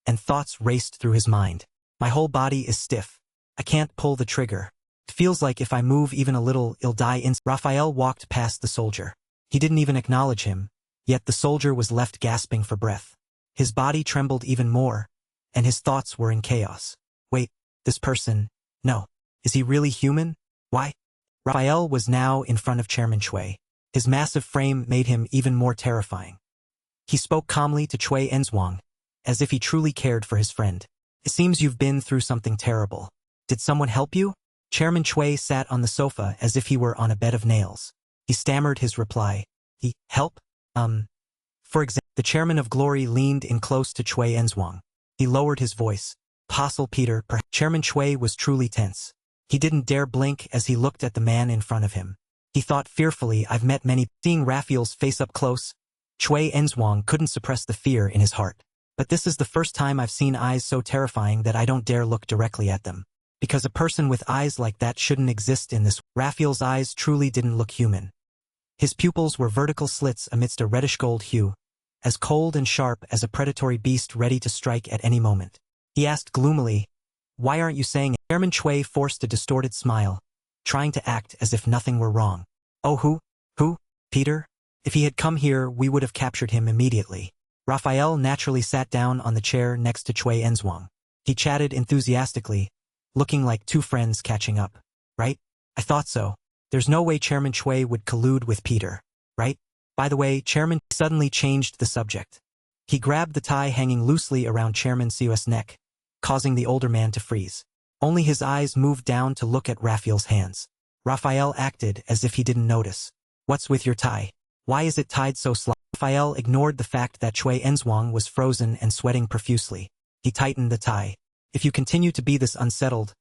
and thoughts raced through his mind. My whole body is stiff. I can't pull the trigger. It feels like if I move even a little, I'll die Raphael walked past the soldier. He didn't even acknowledge him, yet the soldier was left gasping for breath. His body trembled even more, and his thoughts were in chaos. Wait, this person... No. Is he really human? Why? Raphael was now in front of Chairman Chui. His massive frame made him even more terrifying. He spoke calmly to Chui Enzhuang, as if he truly cared for his friend. It seems you've been through something terrible. Did someone help you? Chairman Chui sat on the sofa as if he were on a bed of nails. He stammered his reply. Help? For example, the chairman of Glory leaned in close to Chui Enzhuang. He lowered his voice. Apostle Peter, Chairman Chui was truly tense. He didn't dare blink as he looked at the man in front of him. He thought fearfully, I've met many. Seeing Raphael's face up close, Chui Enzhuang couldn't suppress the fear in his heart. But this is the first time I've seen eyes so terrifying that I don't dare look directly at them. Because a person with eyes like that shouldn't exist in this. Raphael's eyes truly didn't look human. His pupils were vertical slits amidst a reddish-gold hue, as cold and sharp as a predatory beast ready to strike at any moment. He asked gloomily, why aren't you saying it? Chairman Chui forced a distorted smile, trying to act as if nothing were wrong. Oh, who? Peter? If he had come here, we would have captured him immediately. Raphael naturally sat down on the chair next to Chui Enzhuang. He chatted enthusiastically, looking like two friends catching up. Right? I thought so. There's no way Chairman Chui would collude with Peter. Right? By the way, Chairman suddenly changed the subject. He grabbed the tie hanging loosely around Chairman Siwa's neck, causing the older man to freeze. Only his eyes moved down to look at Raphael's hands. Raphael acted as if he didn't notice. What's with your tie? Why is it tied so slightly? Raphael ignored the fact that Cui Enzhuang was frozen and sweating profusely. He tightened the tie. If you continue to be this unsettled,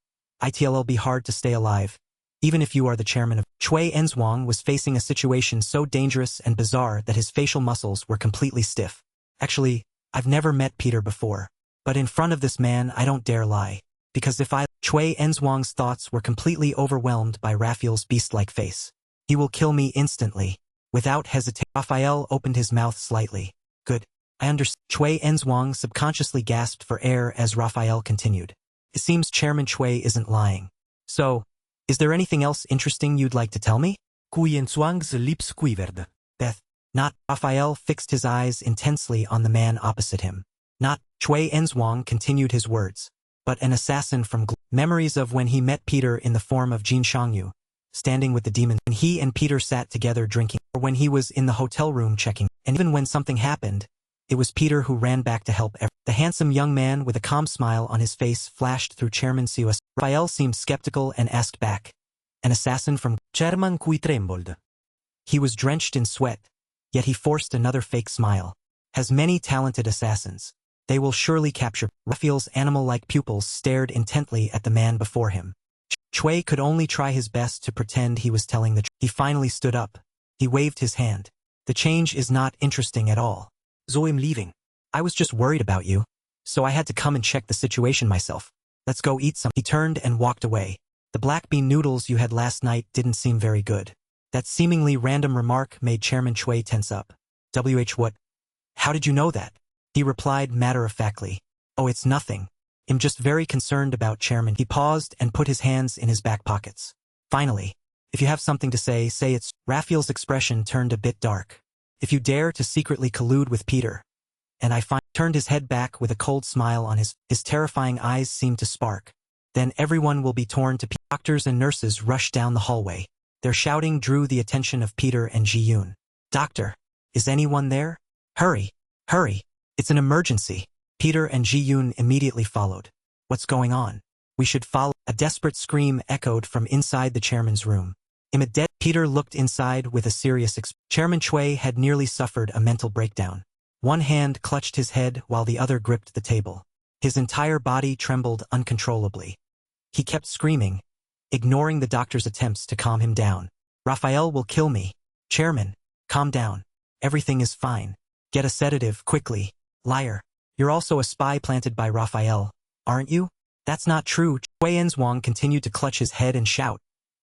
it'll be hard to stay alive, even if you are the chairman of. Cui Enzhuang was facing a situation so dangerous and bizarre that his facial muscles were completely stiff. Actually, I've never met Peter before, but in front of this man I don't dare lie, because if I. Cui Enzhuang's thoughts were completely overwhelmed by Raphael's beast-like face. He will kill me instantly. Without hesitation, Raphael opened his mouth slightly. Good. I understand. Cui Enzhuang subconsciously gasped for air as Raphael continued. It seems Chairman Cui isn't lying. So, is there anything else interesting you'd like to tell me? Cui Enzhuang's lips quivered. Beth. Not. Raphael fixed his eyes intensely on the man opposite him. Not. Cui Enzhuang continued his words. But an assassin from memories of when he met Peter in the form of Jin Shangyu, standing with the demon, when he and Peter sat together drinking, or when he was in the hotel room checking, and even when something happened, it was Peter who ran back to help. The handsome young man with a calm smile on his face flashed through Chairman Siwas. Raphael seemed skeptical and asked back. An assassin from. Chairman Cui trembled. He was drenched in sweat, yet he forced another fake smile. Has many talented assassins. They will surely capture. Raphael's animal-like pupils stared intently at the man before him. Cui could only try his best to pretend he was telling the truth. He finally stood up. He waved his hand. The change is not interesting at all. So I'm leaving. I was just worried about you, so I had to come and check the situation myself. Let's go eat some. He turned and walked away. The black bean noodles you had last night didn't seem very good. That seemingly random remark made Chairman Cui tense up. What? How did you know that? He replied matter-of-factly. Oh, it's nothing. I'm just very concerned about Chairman. He paused and put his hands in his back pockets. Finally, if you have something to say it's. Raphael's expression turned a bit dark. If you dare to secretly collude with Peter. And turned his head back with a cold smile on his terrifying eyes seemed to spark. Then everyone will be torn to pieces. Doctors and nurses rushed down the hallway. Their shouting drew the attention of Peter and Ji-yoon. Doctor, is anyone there? Hurry, hurry. It's an emergency. Peter and Ji-yoon immediately followed. What's going on? We should follow. A desperate scream echoed from inside the chairman's room. Am I dead? Peter looked inside with a serious expression. Chairman Cui had nearly suffered a mental breakdown. One hand clutched his head while the other gripped the table. His entire body trembled uncontrollably. He kept screaming, ignoring the doctor's attempts to calm him down. Raphael will kill me. Chairman, calm down. Everything is fine. Get a sedative, quickly. Liar. You're also a spy planted by Raphael, aren't you? That's not true. Cui Enzhuang continued to clutch his head and shout.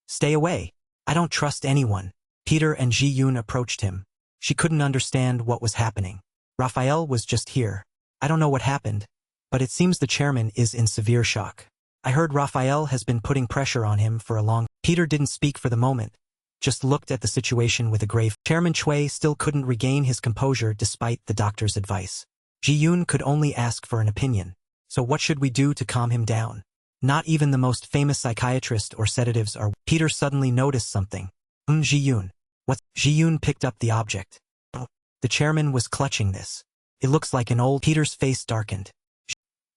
Stay away. I don't trust anyone. Peter and Ji-yoon approached him. She couldn't understand what was happening. Raphael was just here. I don't know what happened, but it seems the chairman is in severe shock. I heard Raphael has been putting pressure on him for a long. Peter didn't speak for the moment, just looked at the situation with a grave. Chairman Cui still couldn't regain his composure despite the doctor's advice. Ji-yoon could only ask for an opinion. So what should we do to calm him down? Not even the most famous psychiatrist or sedatives are. Peter suddenly noticed something. Ji-yoon. What? Ji-yoon picked up the object. The chairman was clutching this. It looks like an old. Peter's face darkened.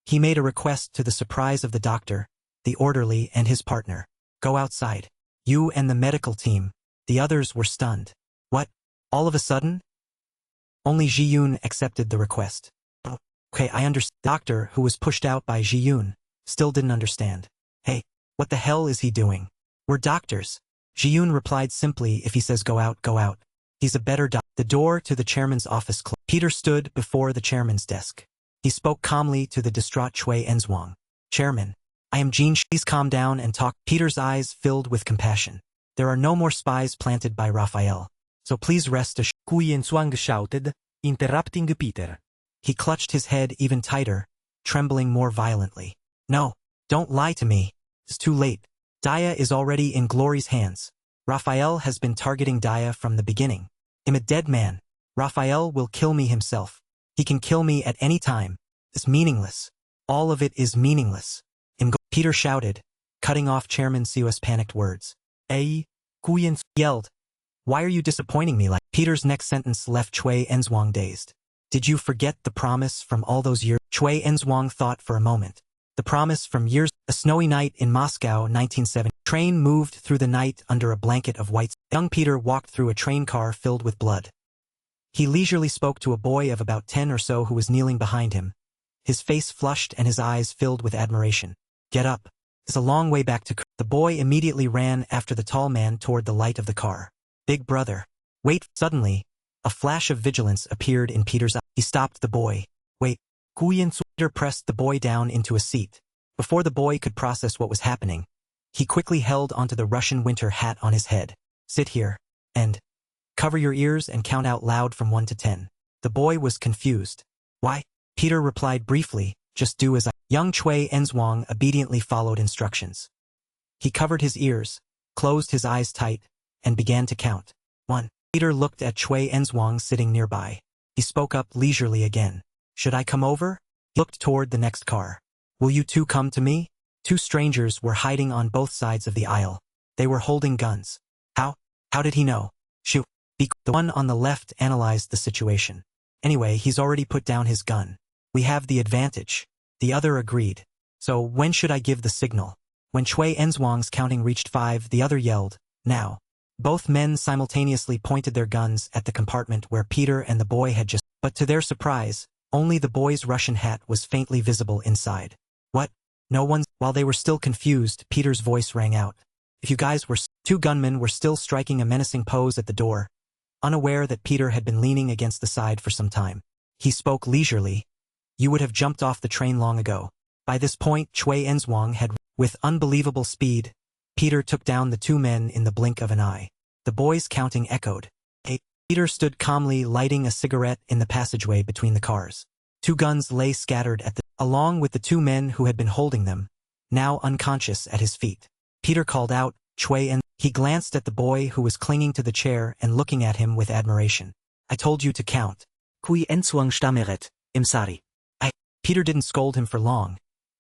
He made a request to the surprise of the doctor, the orderly and his partner. Go outside. You and the medical team. The others were stunned. What? All of a sudden? Only Ji-yoon accepted the request. Okay, I understand. The doctor, who was pushed out by Ji-yoon, still didn't understand. Hey, what the hell is he doing? We're doctors. Ji-yoon replied simply, if he says go out, go out. He's a better doctor. The door to the chairman's office closed. Peter stood before the chairman's desk. He spoke calmly to the distraught Cui Enzhuang. Chairman, I am Jean. Please calm down and talk. Peter's eyes filled with compassion. There are no more spies planted by Raphael. So please rest assured. Cui Enzhuang shouted, interrupting Peter. He clutched his head even tighter, trembling more violently. No, don't lie to me. It's too late. Daya is already in Glory's hands. Raphael has been targeting Daya from the beginning. I'm a dead man. Raphael will kill me himself. He can kill me at any time. It's meaningless. All of it is meaningless. Peter shouted, cutting off Chairman Siwa's panicked words. Cui Enzhuang Yelled. Why are you disappointing me like? Peter's next sentence left Cui Enzhuang dazed. Did you forget the promise from all those years? Chui Enzhuang thought for a moment. The promise from years. A snowy night in Moscow, 1970. Train moved through the night under a blanket of white. Young Peter walked through a train car filled with blood. He leisurely spoke to a boy of about 10 or so who was kneeling behind him. His face flushed and his eyes filled with admiration. Get up. It's a long way back to. The boy immediately ran after the tall man toward the light of the car. Big brother. Wait. Suddenly, a flash of vigilance appeared in Peter's eye. He stopped the boy. Wait. Peter pressed the boy down into a seat. Before the boy could process what was happening, he quickly held onto the Russian winter hat on his head. Sit here, and cover your ears and count out loud from 1 to 10. The boy was confused. Why? Peter replied briefly, just do as I. Young Chui Enzhuang obediently followed instructions. He covered his ears, closed his eyes tight, and began to count. 1. Peter looked at Chui Enzhuang sitting nearby. He spoke up leisurely again. Should I come over? He looked toward the next car. Will you two come to me? Two strangers were hiding on both sides of the aisle. They were holding guns. How? How did he know? Shoot. The one on the left analyzed the situation. Anyway, he's already put down his gun. We have the advantage. The other agreed. So when should I give the signal? When Chui Enzhuang's counting reached 5, the other yelled, now. Both men simultaneously pointed their guns at the compartment where Peter and the boy had just. But to their surprise, only the boy's Russian hat was faintly visible inside. What? No one's. While they were still confused, Peter's voice rang out. If you guys were. Two gunmen were still striking a menacing pose at the door, unaware that Peter had been leaning against the side for some time. He spoke leisurely. You would have jumped off the train long ago. By this point, Chui Enzhuang had. With unbelievable speed, Peter took down the two men in the blink of an eye. The boy's counting echoed. Peter stood calmly lighting a cigarette in the passageway between the cars. Two guns lay scattered at the. Along with the two men who had been holding them, now unconscious at his feet. Peter called out, Chui, and he glanced at the boy who was clinging to the chair and looking at him with admiration. I told you to count. Cui Enzhuang stammeret, imsari. Peter didn't scold him for long,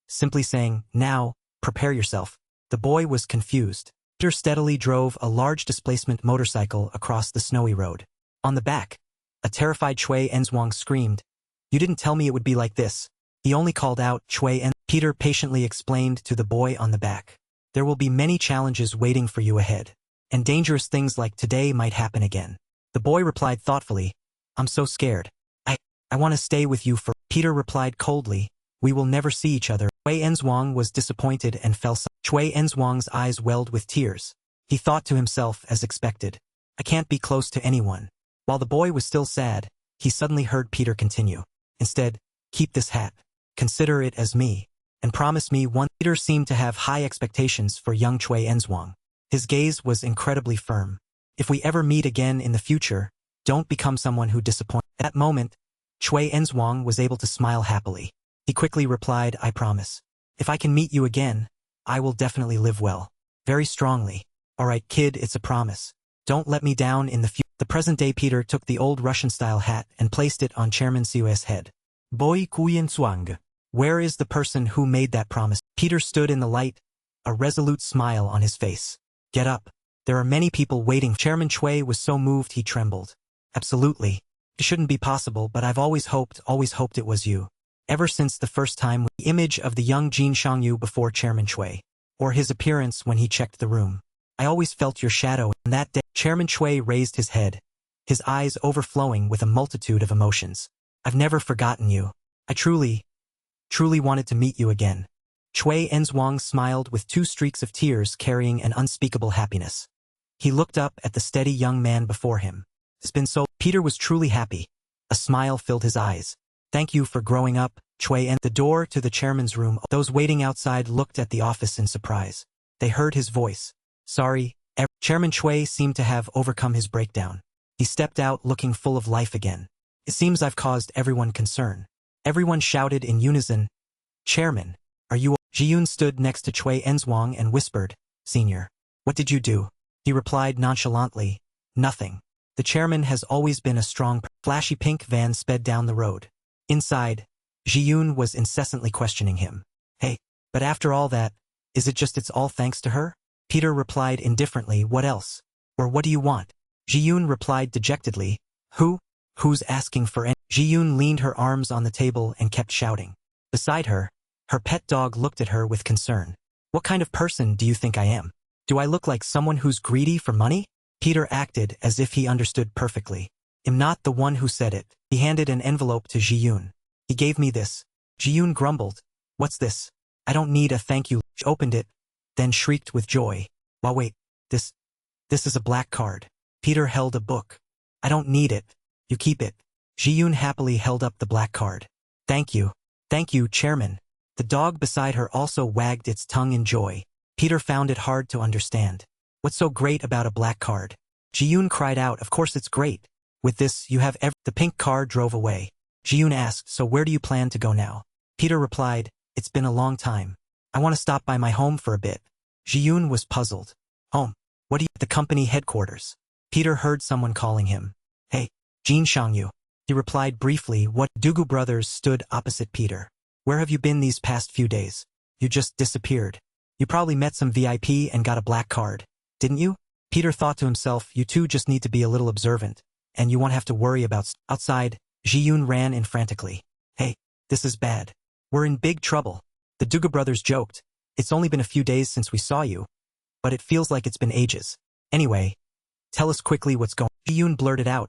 simply saying, now, prepare yourself. The boy was confused. Peter steadily drove a large displacement motorcycle across the snowy road. On the back, a terrified Chui Enzhuang screamed, you didn't tell me it would be like this. He only called out, Chui, and Peter patiently explained to the boy on the back. There will be many challenges waiting for you ahead, and dangerous things like today might happen again. The boy replied thoughtfully, I'm so scared. I want to stay with you for. Peter replied coldly, we will never see each other. Chui Enzhuang was disappointed and fell silent. Chui Enzhuang's eyes welled with tears. He thought to himself as expected, I can't be close to anyone. While the boy was still sad, he suddenly heard Peter continue. Instead, keep this hat. Consider it as me, and promise me one. Peter seemed to have high expectations for young Chui Enzhuang. His gaze was incredibly firm. If we ever meet again in the future, don't become someone who disappoints. At that moment, Chui Enzhuang was able to smile happily. He quickly replied, I promise. If I can meet you again, I will definitely live well. Very strongly. All right, kid, it's a promise. Don't let me down in the future. The present-day Peter took the old Russian-style hat and placed it on Chairman Siu's head. Boy Cui Enzhuang. Where is the person who made that promise? Peter stood in the light, a resolute smile on his face. Get up. There are many people waiting. Chairman Chui was so moved he trembled. Absolutely. It shouldn't be possible, but I've always hoped it was you. Ever since the first time, the image of the young Jin Shangyu before Chairman Chui, or his appearance when he checked the room. I always felt your shadow, and that day. Chairman Chui raised his head, his eyes overflowing with a multitude of emotions. I've never forgotten you. I truly wanted to meet you again. Chui Enzhuang smiled with two streaks of tears carrying an unspeakable happiness. He looked up at the steady young man before him. It's been so. Peter was truly happy. A smile filled his eyes. Thank you for growing up, Chui. And the door to the chairman's room. Those waiting outside looked at the office in surprise. They heard his voice. Sorry. Chairman Chui seemed to have overcome his breakdown. He stepped out looking full of life again. It seems I've caused everyone concern. Everyone shouted in unison. Chairman, are you? Jiyun stood next to Chui Enzhuang and whispered, Senior, what did you do? He replied nonchalantly, nothing. The chairman has always been a strong. Flashy pink van sped down the road. Inside, Jiyun was incessantly questioning him. Hey, but after all that, is it just it's all thanks to her? Peter replied indifferently, what else? Or what do you want? Jiyun replied dejectedly, who? Who's asking for any? Ji-yoon leaned her arms on the table and kept shouting. Beside her, her pet dog looked at her with concern. What kind of person do you think I am? Do I look like someone who's greedy for money? Peter acted as if he understood perfectly. I'm not the one who said it. He handed an envelope to Ji-yoon. He gave me this. Ji-yoon grumbled. What's this? I don't need a thank you. She opened it, then shrieked with joy. Well, wait, this is a black card. Peter held a book. I don't need it. You keep it. Ji-yoon happily held up the black card. Thank you. Thank you, Chairman. The dog beside her also wagged its tongue in joy. Peter found it hard to understand. What's so great about a black card? Ji-yoon cried out, of course it's great. With this, you have The pink car drove away. Ji-yoon asked, so where do you plan to go now? Peter replied, it's been a long time. I want to stop by my home for a bit. Ji-yoon was puzzled. Home? What do you... The company headquarters. Peter heard someone calling him. Hey, Jin Shangyu. He replied briefly. What? Dugu brothers stood opposite Peter. Where have you been these past few days? You just disappeared. You probably met some VIP and got a black card, didn't you? Peter thought to himself, you two just need to be a little observant, and you won't have to worry about outside. Ji-yoon ran in frantically. Hey, this is bad. We're in big trouble. The Dugu brothers joked. It's only been a few days since we saw you, but it feels like it's been ages. Anyway, tell us quickly what's going on. Ji-yoon blurted out.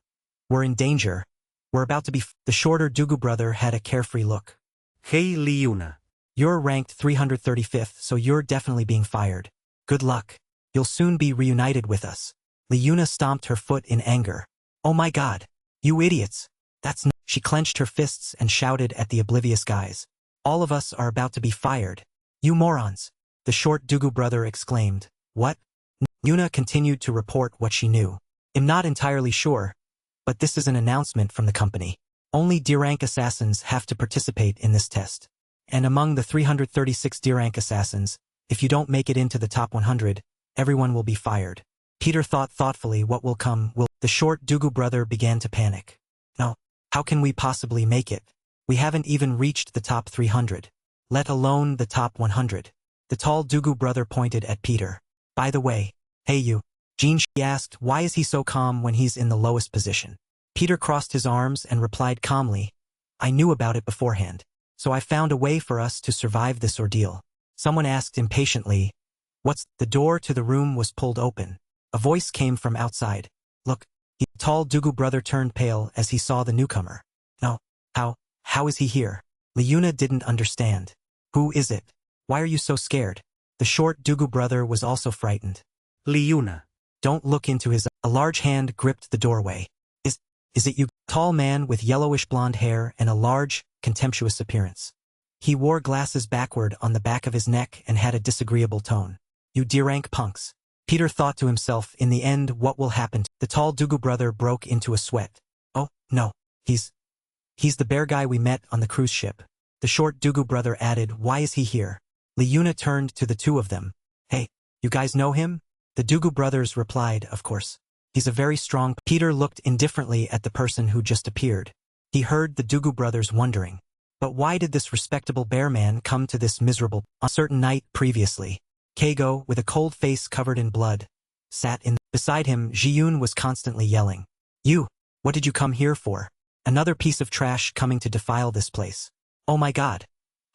We're in danger. We're about to be... The shorter Dugu brother had a carefree look. Hey Liuna. You're ranked 335th, so you're definitely being fired. Good luck. You'll soon be reunited with us. Liuna stomped her foot in anger. Oh my god. You idiots. That's She clenched her fists and shouted at the oblivious guys. All of us are about to be fired. You morons. The short Dugu brother exclaimed. What? Yuna continued to report what she knew. I'm not entirely sure, but this is an announcement from the company. Only D-rank assassins have to participate in this test. And among the 336 D-rank assassins, if you don't make it into the top 100, everyone will be fired. Peter thought thoughtfully what will come will... The short Dugu brother began to panic. No, how can we possibly make it? We haven't even reached the top 300, let alone the top 100. The tall Dugu brother pointed at Peter. By the way, hey you, Jean, she asked, why is he so calm when he's in the lowest position? Peter crossed his arms and replied calmly, I knew about it beforehand, so I found a way for us to survive this ordeal. Someone asked impatiently, what's... The door to the room was pulled open. A voice came from outside. Look, the tall Dugu brother turned pale as he saw the newcomer. No, how is he here? Liuna didn't understand. Who is it? Why are you so scared? The short Dugu brother was also frightened. Liuna. Don't look into his... A large hand gripped the doorway. Is it you? Tall man with yellowish blonde hair and a large, contemptuous appearance. He wore glasses backward on the back of his neck and had a disagreeable tone. You D-rank punks. Peter thought to himself, in the end what will happen? The tall Dugu brother broke into a sweat. Oh, no, he's the bear guy we met on the cruise ship. The short Dugu brother added, why is he here? Liuna turned to the two of them. Hey, you guys know him? The Dugu brothers replied, of course. He's a very strong... Peter looked indifferently at the person who just appeared. He heard the Dugu brothers wondering. But why did this respectable bear man come to this miserable... On a certain night previously, Keigo, with a cold face covered in blood, sat in... Beside him, Ji-yoon was constantly yelling. You, what did you come here for? Another piece of trash coming to defile this place. Oh my god.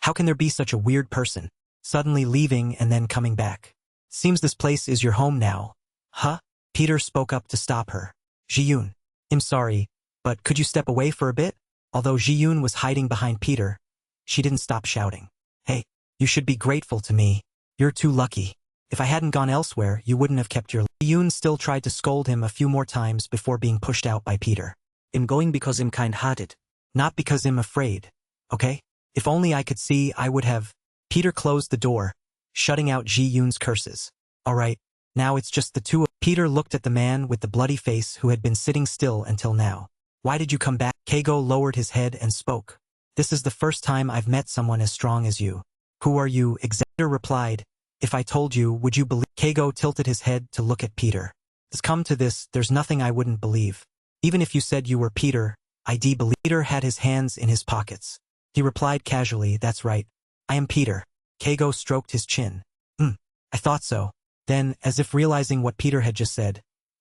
How can there be such a weird person? Suddenly leaving and then coming back. Seems this place is your home now. Huh? Peter spoke up to stop her. Ji-yoon. I'm sorry, but could you step away for a bit? Although Ji-yoon was hiding behind Peter, she didn't stop shouting. Hey, you should be grateful to me. You're too lucky. If I hadn't gone elsewhere, you wouldn't have kept your... Ji-yoon still tried to scold him a few more times before being pushed out by Peter. I'm going because I'm kind-hearted. Not because I'm afraid, okay? If only I could see, I would have... Peter closed the door, shutting out Ji-yoon's curses. All right, now it's just the two of... Peter looked at the man with the bloody face who had been sitting still until now. Why did you come back? Keigo lowered his head and spoke. This is the first time I've met someone as strong as you. Who are you? Peter replied. If I told you, would you believe? Keigo tilted his head to look at Peter. It's come to this, there's nothing I wouldn't believe. Even if you said you were Peter, I'd believe. Peter had his hands in his pockets. He replied casually, that's right. I am Peter. Keigo stroked his chin. I thought so. Then, as if realizing what Peter had just said,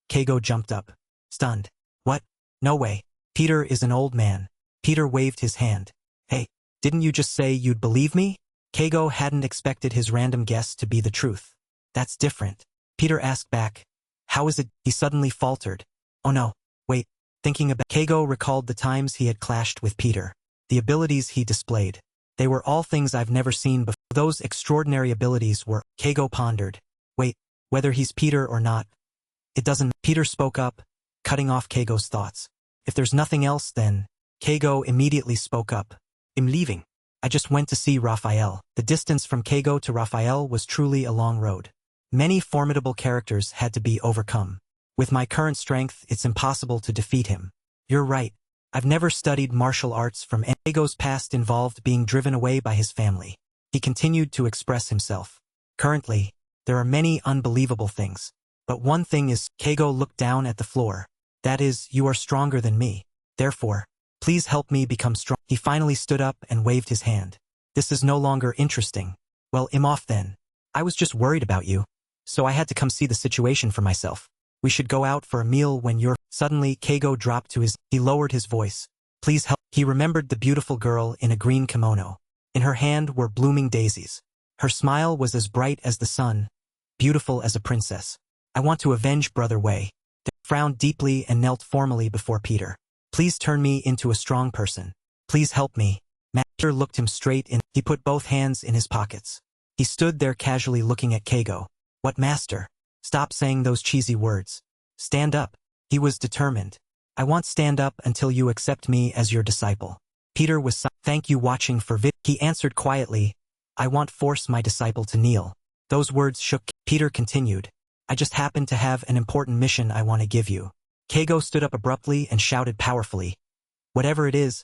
Keigo jumped up. Stunned. What? No way. Peter is an old man. Peter waved his hand. Hey, didn't you just say you'd believe me? Keigo hadn't expected his random guess to be the truth. That's different. Peter asked back. How is it? He suddenly faltered. Oh no, wait, thinking about Keigo recalled the times he had clashed with Peter. The abilities he displayed. They were all things I've never seen before. Those extraordinary abilities were. Keigo pondered. Wait, whether he's Peter or not. It doesn't. Peter spoke up, cutting off Keigo's thoughts. If there's nothing else then. Keigo immediately spoke up. I'm leaving. I just went to see Raphael. The distance from Keigo to Raphael was truly a long road. Many formidable characters had to be overcome. With my current strength, it's impossible to defeat him. You're right. I've never studied martial arts from Keigo's past involved being driven away by his family. He continued to express himself. Currently, there are many unbelievable things. But one thing is, Keigo looked down at the floor. That is, you are stronger than me. Therefore, please help me become strong. He finally stood up and waved his hand. This is no longer interesting. Well, I'm off then. I was just worried about you. So I had to come see the situation for myself. We should go out for a meal when you're... Suddenly, Keigo dropped to his... He lowered his voice. Please help. He remembered the beautiful girl in a green kimono. In her hand were blooming daisies. Her smile was as bright as the sun, beautiful as a princess. I want to avenge Brother Wei. They frowned deeply and knelt formally before Peter. Please turn me into a strong person. Please help me. Master looked him straight in. He put both hands in his pockets. He stood there casually looking at Keigo. What master? Stop saying those cheesy words. Stand up. He was determined. I won't stand up until you accept me as your disciple. Peter was Thank you watching for vid. He answered quietly. I won't force my disciple to kneel. Those words shook. Peter continued. I just happen to have an important mission I want to give you. Keigo stood up abruptly and shouted powerfully. Whatever it is,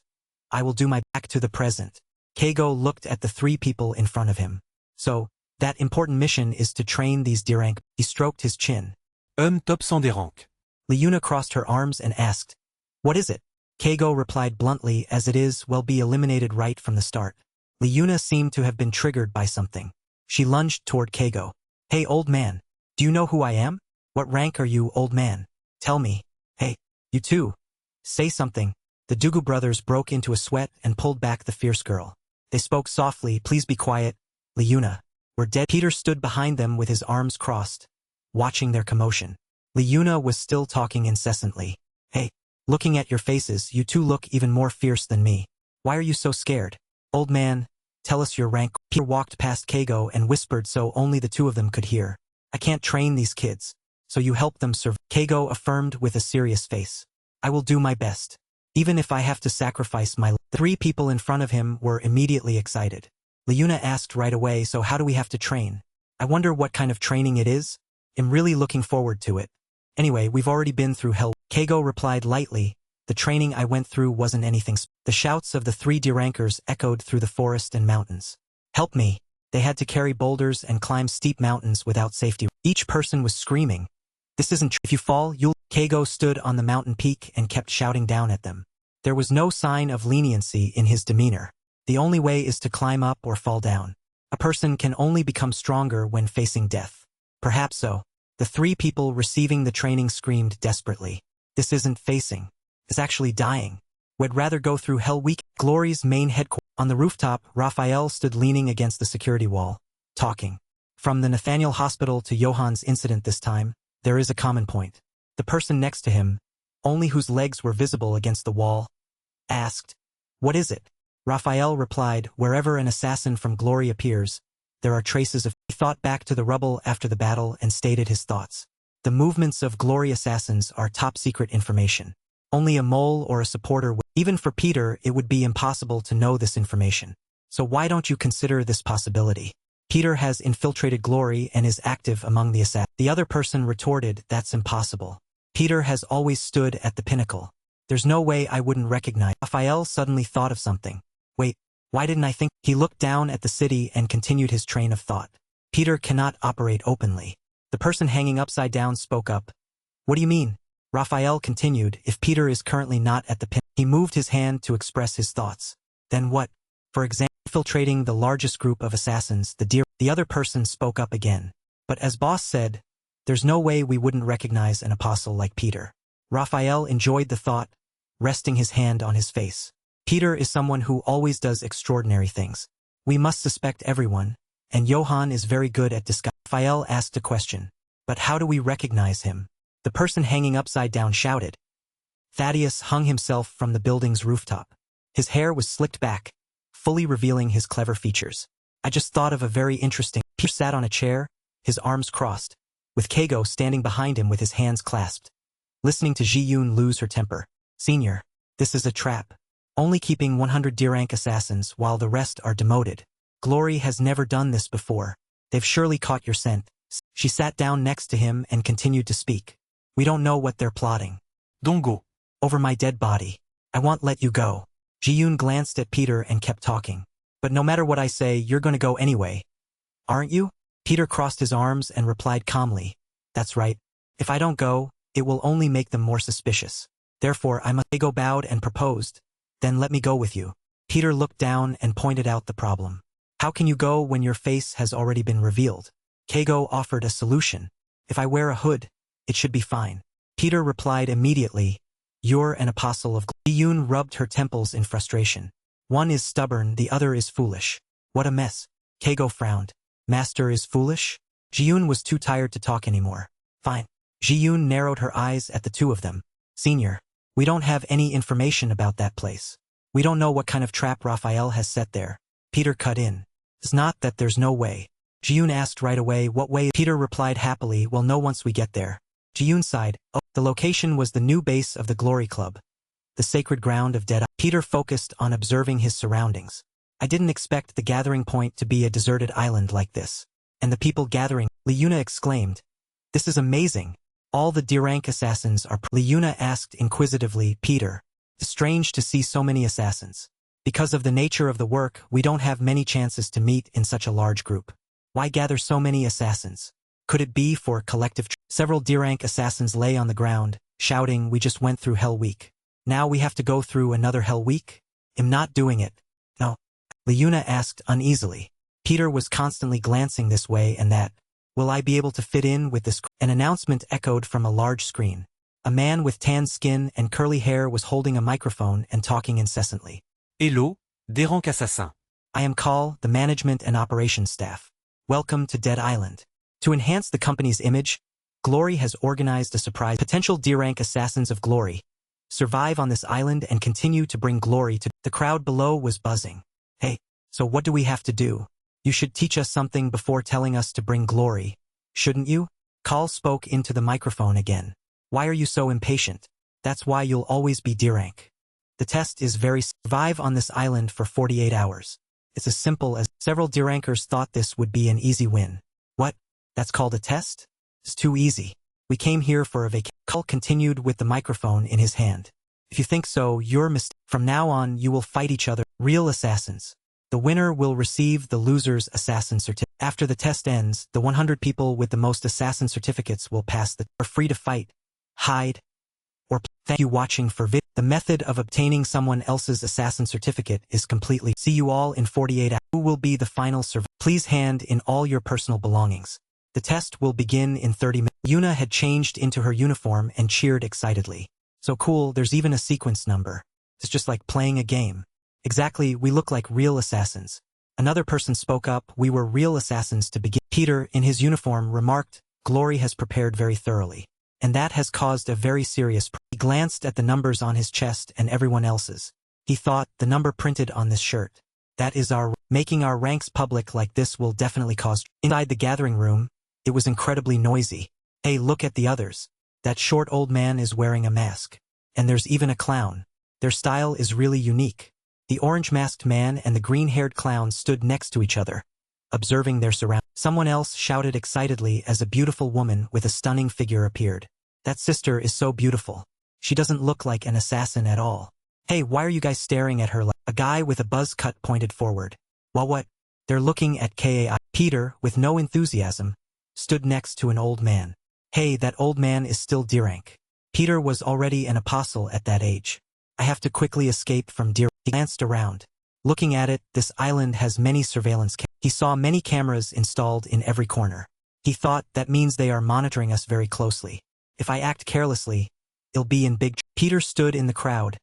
I will do my back to the present. Keigo looked at the three people in front of him. So, that important mission is to train these D-rank. He stroked his chin. Top 100 des ranks. Liuna crossed her arms and asked, What is it? Keigo replied bluntly as it is will be eliminated right from the start. Liuna seemed to have been triggered by something. She lunged toward Keigo. Hey old man, do you know who I am? What rank are you, old man? Tell me. Hey, you too. Say something. The Dugu brothers broke into a sweat and pulled back the fierce girl. They spoke softly, please be quiet. Liuna, we're dead. Peter stood behind them with his arms crossed, watching their commotion. Liuna was still talking incessantly. Hey, looking at your faces, you two look even more fierce than me. Why are you so scared? Old man, tell us your rank. Peter walked past Keigo and whispered so only the two of them could hear. I can't train these kids, so you help them survive. Keigo affirmed with a serious face. I will do my best. Even if I have to sacrifice my life. The three people in front of him were immediately excited. Liuna asked right away, so how do we have to train? I wonder what kind of training it is? I'm really looking forward to it. Anyway, we've already been through hell. Keigo replied lightly, the training I went through wasn't anything. The shouts of the three D-rankers echoed through the forest and mountains. Help me. They had to carry boulders and climb steep mountains without safety. Each person was screaming. This isn't true. If you fall, you'll... Keigo stood on the mountain peak and kept shouting down at them. There was no sign of leniency in his demeanor. The only way is to climb up or fall down. A person can only become stronger when facing death. Perhaps so. The three people receiving the training screamed desperately. This isn't facing. It's actually dying. We'd rather go through Hell Week. Glory's main headquarters. On the rooftop, Raphael stood leaning against the security wall, talking. From the Nathaniel Hospital to Johan's incident this time, there is a common point. The person next to him, only whose legs were visible against the wall, asked, What is it? Raphael replied, Wherever an assassin from Glory appears, there are traces of... He thought back to the rubble after the battle and stated his thoughts. The movements of Glory assassins are top-secret information. Only a mole or a supporter would... Even for Peter, it would be impossible to know this information. So why don't you consider this possibility? Peter has infiltrated Glory and is active among the assassins. The other person retorted, That's impossible. Peter has always stood at the pinnacle. There's no way I wouldn't recognize. Raphael suddenly thought of something. Wait, why didn't I think? He looked down at the city and continued his train of thought. Peter cannot operate openly. The person hanging upside down spoke up. What do you mean? Raphael continued, if Peter is currently not at the pin. He moved his hand to express his thoughts. Then what? For example, infiltrating the largest group of assassins, the other person spoke up again. But as boss said, there's no way we wouldn't recognize an apostle like Peter. Raphael enjoyed the thought. resting his hand on his face. Peter is someone who always does extraordinary things. We must suspect everyone, and Johann is very good at disguise. Raphael asked a question. But how do we recognize him? The person hanging upside down shouted. Thaddeus hung himself from the building's rooftop. His hair was slicked back, fully revealing his clever features. I just thought of a very interesting. Peter sat on a chair, his arms crossed, with Keigo standing behind him with his hands clasped. Listening to Ji-yoon lose her temper. Senior, this is a trap. Only keeping 100 D-rank assassins while the rest are demoted. Glory has never done this before. They've surely caught your scent. She sat down next to him and continued to speak. We don't know what they're plotting. Don't go. Over my dead body. I won't let you go. Ji-yoon glanced at Peter and kept talking. But no matter what I say, you're going to go anyway. Aren't you? Peter crossed his arms and replied calmly. That's right. If I don't go, it will only make them more suspicious. Therefore, I must. Keigo bowed and proposed. Then let me go with you. Peter looked down and pointed out the problem. How can you go when your face has already been revealed? Keigo offered a solution. If I wear a hood, it should be fine. Peter replied immediately. You're an apostle of. Ji-yoon rubbed her temples in frustration. One is stubborn, the other is foolish. What a mess. Keigo frowned. Master is foolish? Ji-yoon was too tired to talk anymore. Fine. Ji-yoon narrowed her eyes at the two of them. Senior, we don't have any information about that place. We don't know what kind of trap Raphael has set there. Peter cut in. It's not that there's no way. Ji-yoon asked right away what way. Peter replied happily, we'll know once we get there. Ji-yoon sighed. Oh, the location was the new base of the Glory Club. The sacred ground of Dead. Peter focused on observing his surroundings. I didn't expect the gathering point to be a deserted island like this. And the people gathering. Leuna exclaimed. This is amazing. All the D-rank assassins are. Leuna asked inquisitively, Peter. It's strange to see so many assassins. Because of the nature of the work, we don't have many chances to meet in such a large group. Why gather so many assassins? Could it be for collective? Several D-rank assassins lay on the ground, shouting, we just went through Hell Week. Now we have to go through another Hell Week? I'm not doing it. No. Leuna asked uneasily. Peter was constantly glancing this way and that. Will I be able to fit in with this? An announcement echoed from a large screen. A man with tan skin and curly hair was holding a microphone and talking incessantly. Hello, des rangs assassins. I am Call, the management and operations staff. Welcome to Dead Island. To enhance the company's image, Glory has organized a surprise. Potential D-rank assassins of Glory survive on this island and continue to bring glory to. The crowd below was buzzing. Hey, so what do we have to do? You should teach us something before telling us to bring glory, shouldn't you? Call spoke into the microphone again. Why are you so impatient? That's why you'll always be D-rank. The test is very. Survive on this island for 48 hours. It's as simple as. Several D-rankers thought this would be an easy win. What? That's called a test? It's too easy. We came here for a vacation. Call continued with the microphone in his hand. If you think so, you're mistaken. From now on, you will fight each other. Real assassins. The winner will receive the loser's assassin certificate. After the test ends, the 100 people with the most assassin certificates will pass the. Are free to fight, hide, or. Thank you watching for vid. The method of obtaining someone else's assassin certificate is completely. See you all in 48 hours. Who will be the final survivor? Please hand in all your personal belongings. The test will begin in 30 minutes. Yuna had changed into her uniform and cheered excitedly. So cool, there's even a sequence number. It's just like playing a game. Exactly, we look like real assassins. Another person spoke up, we were real assassins to begin. Peter, in his uniform, remarked, Glory has prepared very thoroughly. And that has caused a very serious. He glanced at the numbers on his chest and everyone else's. He thought, the number printed on this shirt. That is our. Making our ranks public like this will definitely cause. Inside the gathering room, it was incredibly noisy. Hey, look at the others. That short old man is wearing a mask. And there's even a clown. Their style is really unique. The orange-masked man and the green-haired clown stood next to each other, observing their surroundings. Someone else shouted excitedly as a beautiful woman with a stunning figure appeared. That sister is so beautiful. She doesn't look like an assassin at all. Hey, why are you guys staring at her like? A guy with a buzz cut pointed forward. Well, what? They're looking at Kai. Peter, with no enthusiasm, stood next to an old man. Hey, that old man is still D-rank. Peter was already an apostle at that age. I have to quickly escape from D-rank. He glanced around. Looking at it, this island has many surveillance cameras. He saw many cameras installed in every corner. He thought that means they are monitoring us very closely. If I act carelessly, it'll be in big. Peter stood in the crowd,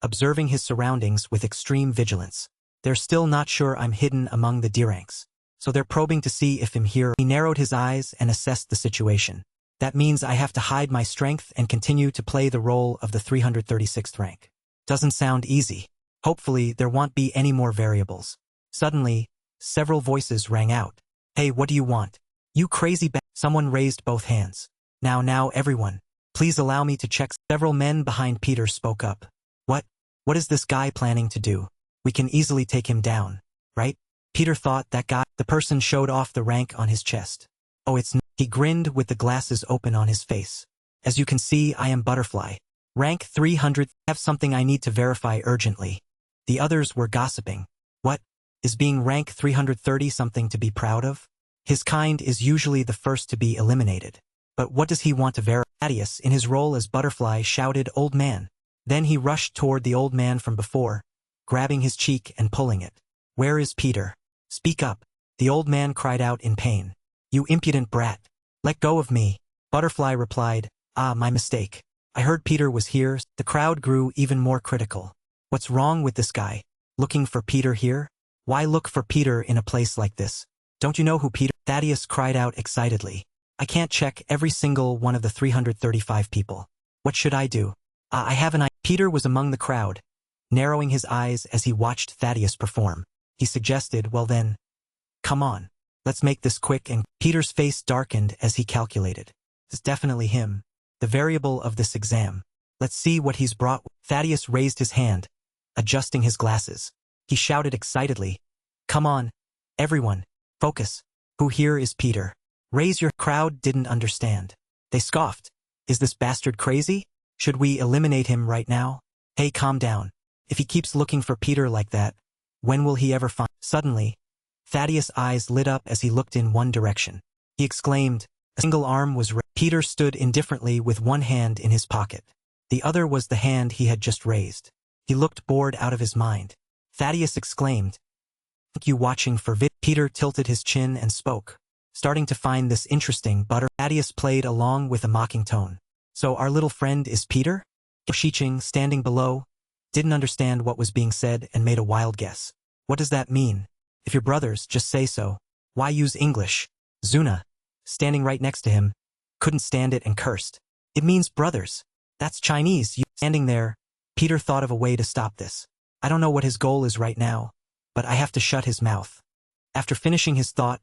observing his surroundings with extreme vigilance. They're still not sure I'm hidden among the D-ranks, so they're probing to see if I'm here. He narrowed his eyes and assessed the situation. That means I have to hide my strength and continue to play the role of the 336th rank. Doesn't sound easy. Hopefully, there won't be any more variables. Suddenly, several voices rang out. Hey, what do you want? You crazy Someone raised both hands. Now, everyone. Please allow me to check. Several men behind Peter spoke up. What is this guy planning to do? We can easily take him down, right? Peter thought that guy. The person showed off the rank on his chest. Oh, it's not. He grinned with the glasses open on his face. As you can see, I am Butterfly. Rank 300. Have something I need to verify urgently. The others were gossiping. What? Is being rank 330 something to be proud of? His kind is usually the first to be eliminated. But what does he want to verify? Thaddeus, in his role as Butterfly, shouted, "Old man." Then he rushed toward the old man from before, grabbing his cheek and pulling it. Where is Peter? Speak up. The old man cried out in pain. You impudent brat. Let go of me. Butterfly replied, my mistake. I heard Peter was here. The crowd grew even more critical. What's wrong with this guy? Looking for Peter here? Why look for Peter in a place like this? Don't you know who Peter? Thaddeus cried out excitedly. I can't check every single one of the 335 people. What should I do? I have an idea. Peter was among the crowd, narrowing his eyes as he watched Thaddeus perform. He suggested, well then, come on, let's make this quick. And Peter's face darkened as he calculated. It's definitely him, the variable of this exam. Let's see what he's brought. Thaddeus raised his hand, adjusting his glasses. He shouted excitedly, come on, everyone, focus. Who here is Peter? Raise your. Crowd didn't understand. They scoffed. Is this bastard crazy? Should we eliminate him right now? Hey, calm down. If he keeps looking for Peter like that, when will he ever find? Suddenly, Thaddeus' eyes lit up as he looked in one direction. He exclaimed, a single arm was raised. Peter stood indifferently with one hand in his pocket. The other was the hand he had just raised. He looked bored out of his mind. Thaddeus exclaimed, "Thank you watching for vid." Peter tilted his chin and spoke, starting to find this interesting. Thaddeus played along with a mocking tone. So our little friend is Peter? Shiching, standing below, didn't understand what was being said and made a wild guess. What does that mean? If you're brothers, just say so. Why use English? Zuna, standing right next to him, couldn't stand it and cursed. It means brothers. That's Chinese. Standing there, Peter thought of a way to stop this. I don't know what his goal is right now, but I have to shut his mouth. After finishing his thought,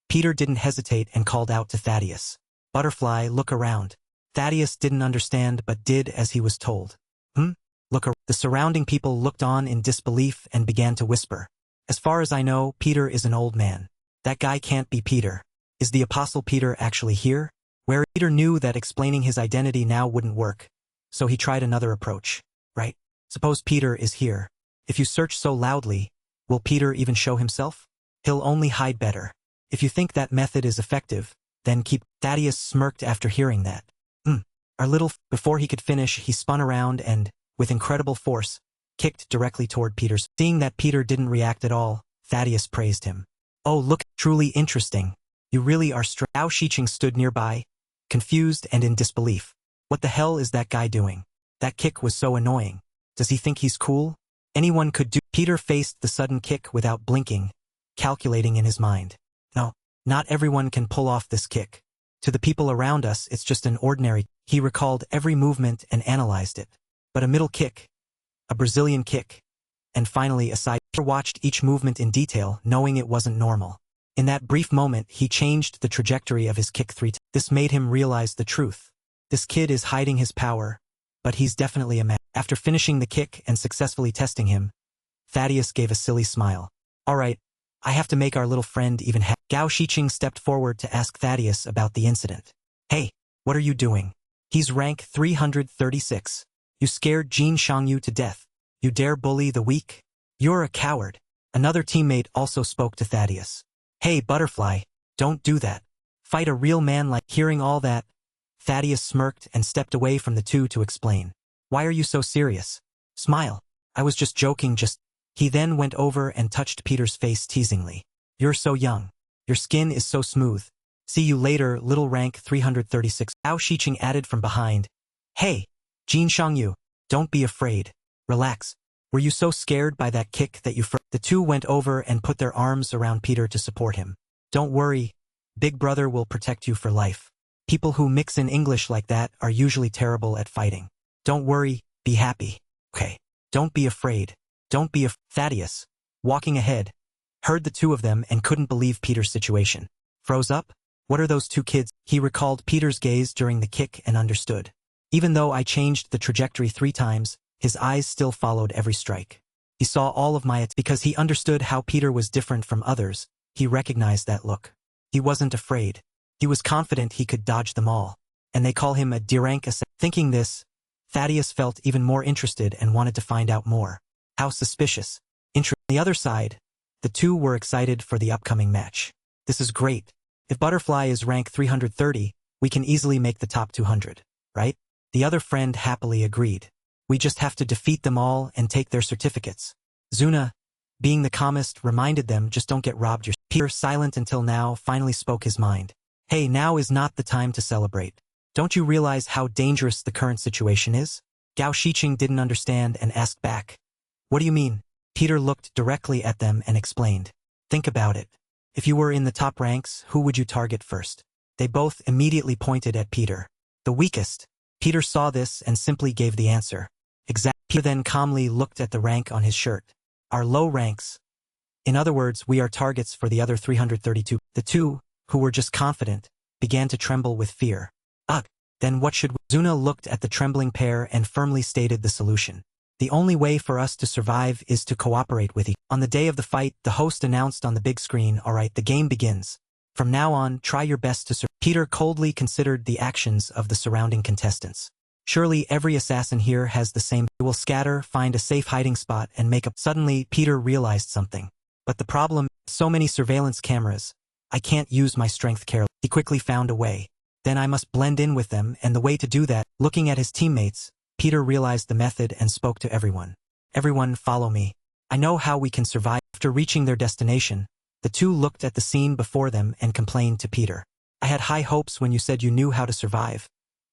Peter didn't hesitate and called out to Thaddeus. Butterfly, look around. Thaddeus didn't understand but did as he was told. Look around. The surrounding people looked on in disbelief and began to whisper. As far as I know, Peter is an old man. That guy can't be Peter. Is the Apostle Peter actually here? Where Peter knew that explaining his identity now wouldn't work, so he tried another approach. Right? Suppose Peter is here. If you search so loudly, will Peter even show himself? He'll only hide better. If you think that method is effective, then keep. Thaddeus smirked after hearing that. Before he could finish, he spun around and, with incredible force, kicked directly toward Peter's. Seeing that Peter didn't react at all, Thaddeus praised him. Oh, look, truly interesting. You really are strong. Zhao Shiqing stood nearby, confused and in disbelief. What the hell is that guy doing? That kick was so annoying. Does he think he's cool? Anyone could do. Peter faced the sudden kick without blinking, calculating in his mind. No, not everyone can pull off this kick. To the people around us, it's just an ordinary. He recalled every movement and analyzed it. But a middle kick, a Brazilian kick, and finally a side. Peter watched each movement in detail, knowing it wasn't normal. In that brief moment, he changed the trajectory of his kick 3 times. This made him realize the truth. This kid is hiding his power, but he's definitely a man. After finishing the kick and successfully testing him, Thaddeus gave a silly smile. All right, I have to make our little friend even happy. Zhao Shiqing stepped forward to ask Thaddeus about the incident. Hey, what are you doing? He's rank 336. You scared Jin Shangyu to death. You dare bully the weak? You're a coward. Another teammate also spoke to Thaddeus. Hey, Butterfly, don't do that. Fight a real man like. Hearing all that, Thaddeus smirked and stepped away from the two to explain. Why are you so serious? Smile. I was just joking. He then went over and touched Peter's face teasingly. You're so young. Your skin is so smooth. See you later, little rank 336. Zhao Shiqing added from behind. Hey, Jin Shangyu, don't be afraid. Relax. Were you so scared by that kick that you The two went over and put their arms around Peter to support him. Don't worry. Big brother will protect you for life. People who mix in English like that are usually terrible at fighting. Don't worry, be happy. Okay. Don't be afraid. Don't be Thaddeus, walking ahead, heard the two of them and couldn't believe Peter's situation. Froze up? What are those two kids? He recalled Peter's gaze during the kick and understood. Even though I changed the trajectory 3 times, his eyes still followed every strike. He saw all of my because he understood how Peter was different from others. He recognized that look. He wasn't afraid. He was confident he could dodge them all. And they call him a D-rank assassin. Thinking this, Thaddeus felt even more interested and wanted to find out more. How suspicious. On the other side, the two were excited for the upcoming match. This is great. If Butterfly is rank 330, we can easily make the top 200, right? The other friend happily agreed. We just have to defeat them all and take their certificates. Zuna, being the calmest, reminded them just don't get robbed. Peter, silent until now, finally spoke his mind. Hey, now is not the time to celebrate. Don't you realize how dangerous the current situation is? Gao Shiqing didn't understand and asked back. What do you mean? Peter looked directly at them and explained. Think about it. If you were in the top ranks, who would you target first? They both immediately pointed at Peter. The weakest. Peter saw this and simply gave the answer. Exactly. Peter then calmly looked at the rank on his shirt. Our low ranks. In other words, we are targets for the other 332. The two, who were just confident, began to tremble with fear. Ugh, then what should we? Zuna looked at the trembling pair and firmly stated the solution. The only way for us to survive is to cooperate with each other. On the day of the fight, the host announced on the big screen, alright, the game begins. From now on, try your best to survive. Peter coldly considered the actions of the surrounding contestants. Surely every assassin here has the same. He will scatter, find a safe hiding spot, and make up. Suddenly, Peter realized something. But the problem, so many surveillance cameras. I can't use my strength carelessly. He quickly found a way. Then I must blend in with them, and the way to do that, looking at his teammates, Peter realized the method and spoke to everyone. Everyone, follow me. I know how we can survive. After reaching their destination, the two looked at the scene before them and complained to Peter. I had high hopes when you said you knew how to survive.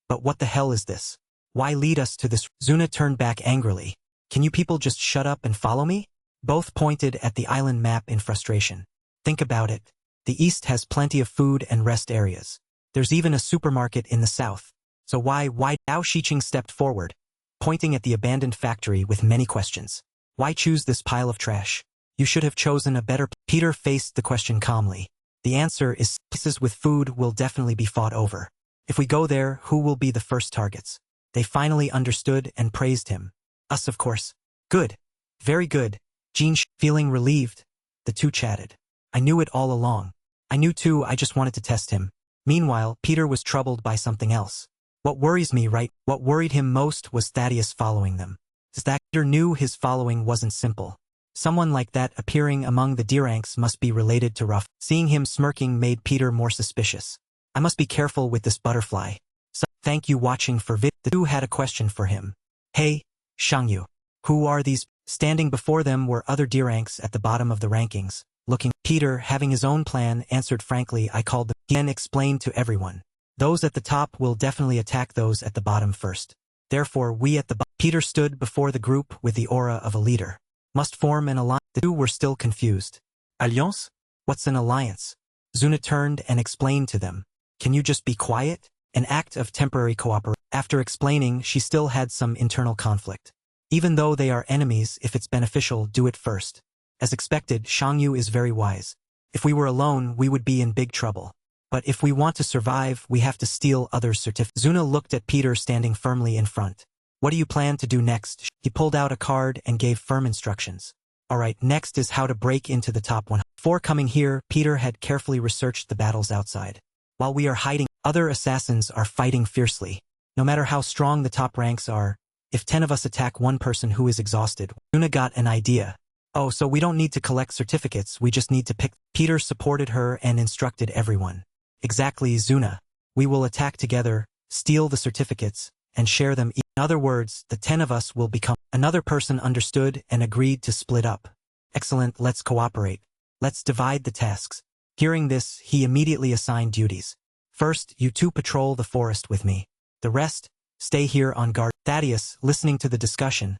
But what the hell is this? Why lead us to this? Zuna turned back angrily. Can you people just shut up and follow me? Both pointed at the island map in frustration. Think about it. The east has plenty of food and rest areas. There's even a supermarket in the south. So why? Gao Shiqing stepped forward, pointing at the abandoned factory with many questions. Why choose this pile of trash? You should have chosen a better. Peter faced the question calmly. The answer is places with food will definitely be fought over. If we go there, who will be the first targets? They finally understood and praised him. Us, of course. Good. Very good. Jean, feeling relieved, the two chatted. I knew it all along. I knew too, I just wanted to test him. Meanwhile, Peter was troubled by something else. What worries me, right? What worried him most was Thaddeus following them. That Peter knew his following wasn't simple. Someone like that appearing among the D-ranks must be related to Ruff. Seeing him smirking made Peter more suspicious. I must be careful with this butterfly. So, thank you watching for vid. The two had a question for him. Hey, Shangyu. Who are these? Standing before them were other D-ranks at the bottom of the rankings. Looking, Peter, having his own plan, answered frankly, I called them. He then explained to everyone. Those at the top will definitely attack those at the bottom first. Therefore, we at the bottom. Peter stood before the group with the aura of a leader. Must form an alliance. The two were still confused. Alliance? What's an alliance? Zuna turned and explained to them. Can you just be quiet? An act of temporary cooperation. After explaining, she still had some internal conflict. Even though they are enemies, if it's beneficial, do it first. As expected, Shangyu is very wise. If we were alone, we would be in big trouble. But if we want to survive, we have to steal others' certificates. Zuna looked at Peter standing firmly in front. What do you plan to do next? He pulled out a card and gave firm instructions. Alright, next is how to break into the top 100. Before coming here, Peter had carefully researched the battles outside. While we are hiding, other assassins are fighting fiercely. No matter how strong the top ranks are, if 10 of us attack one person who is exhausted, Zuna got an idea. Oh, so we don't need to collect certificates, we just need to pick. Peter supported her and instructed everyone. Exactly, Zuna. We will attack together, steal the certificates, and share them. In other words, the 10 of us will become. Another person understood and agreed to split up. Excellent, let's cooperate. Let's divide the tasks. Hearing this, he immediately assigned duties. First, you two patrol the forest with me. The rest, stay here on guard. Thaddeus, listening to the discussion,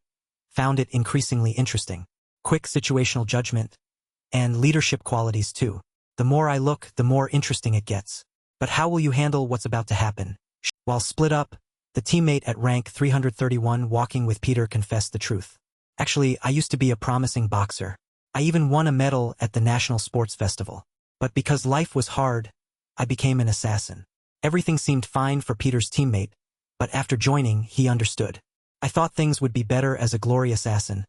found it increasingly interesting. Quick situational judgment, and leadership qualities too. The more I look, the more interesting it gets. But how will you handle what's about to happen? While split up, the teammate at rank 331 walking with Peter confessed the truth. Actually, I used to be a promising boxer. I even won a medal at the National Sports Festival. But because life was hard, I became an assassin. Everything seemed fine for Peter's teammate, but after joining, he understood. I thought things would be better as a glory assassin,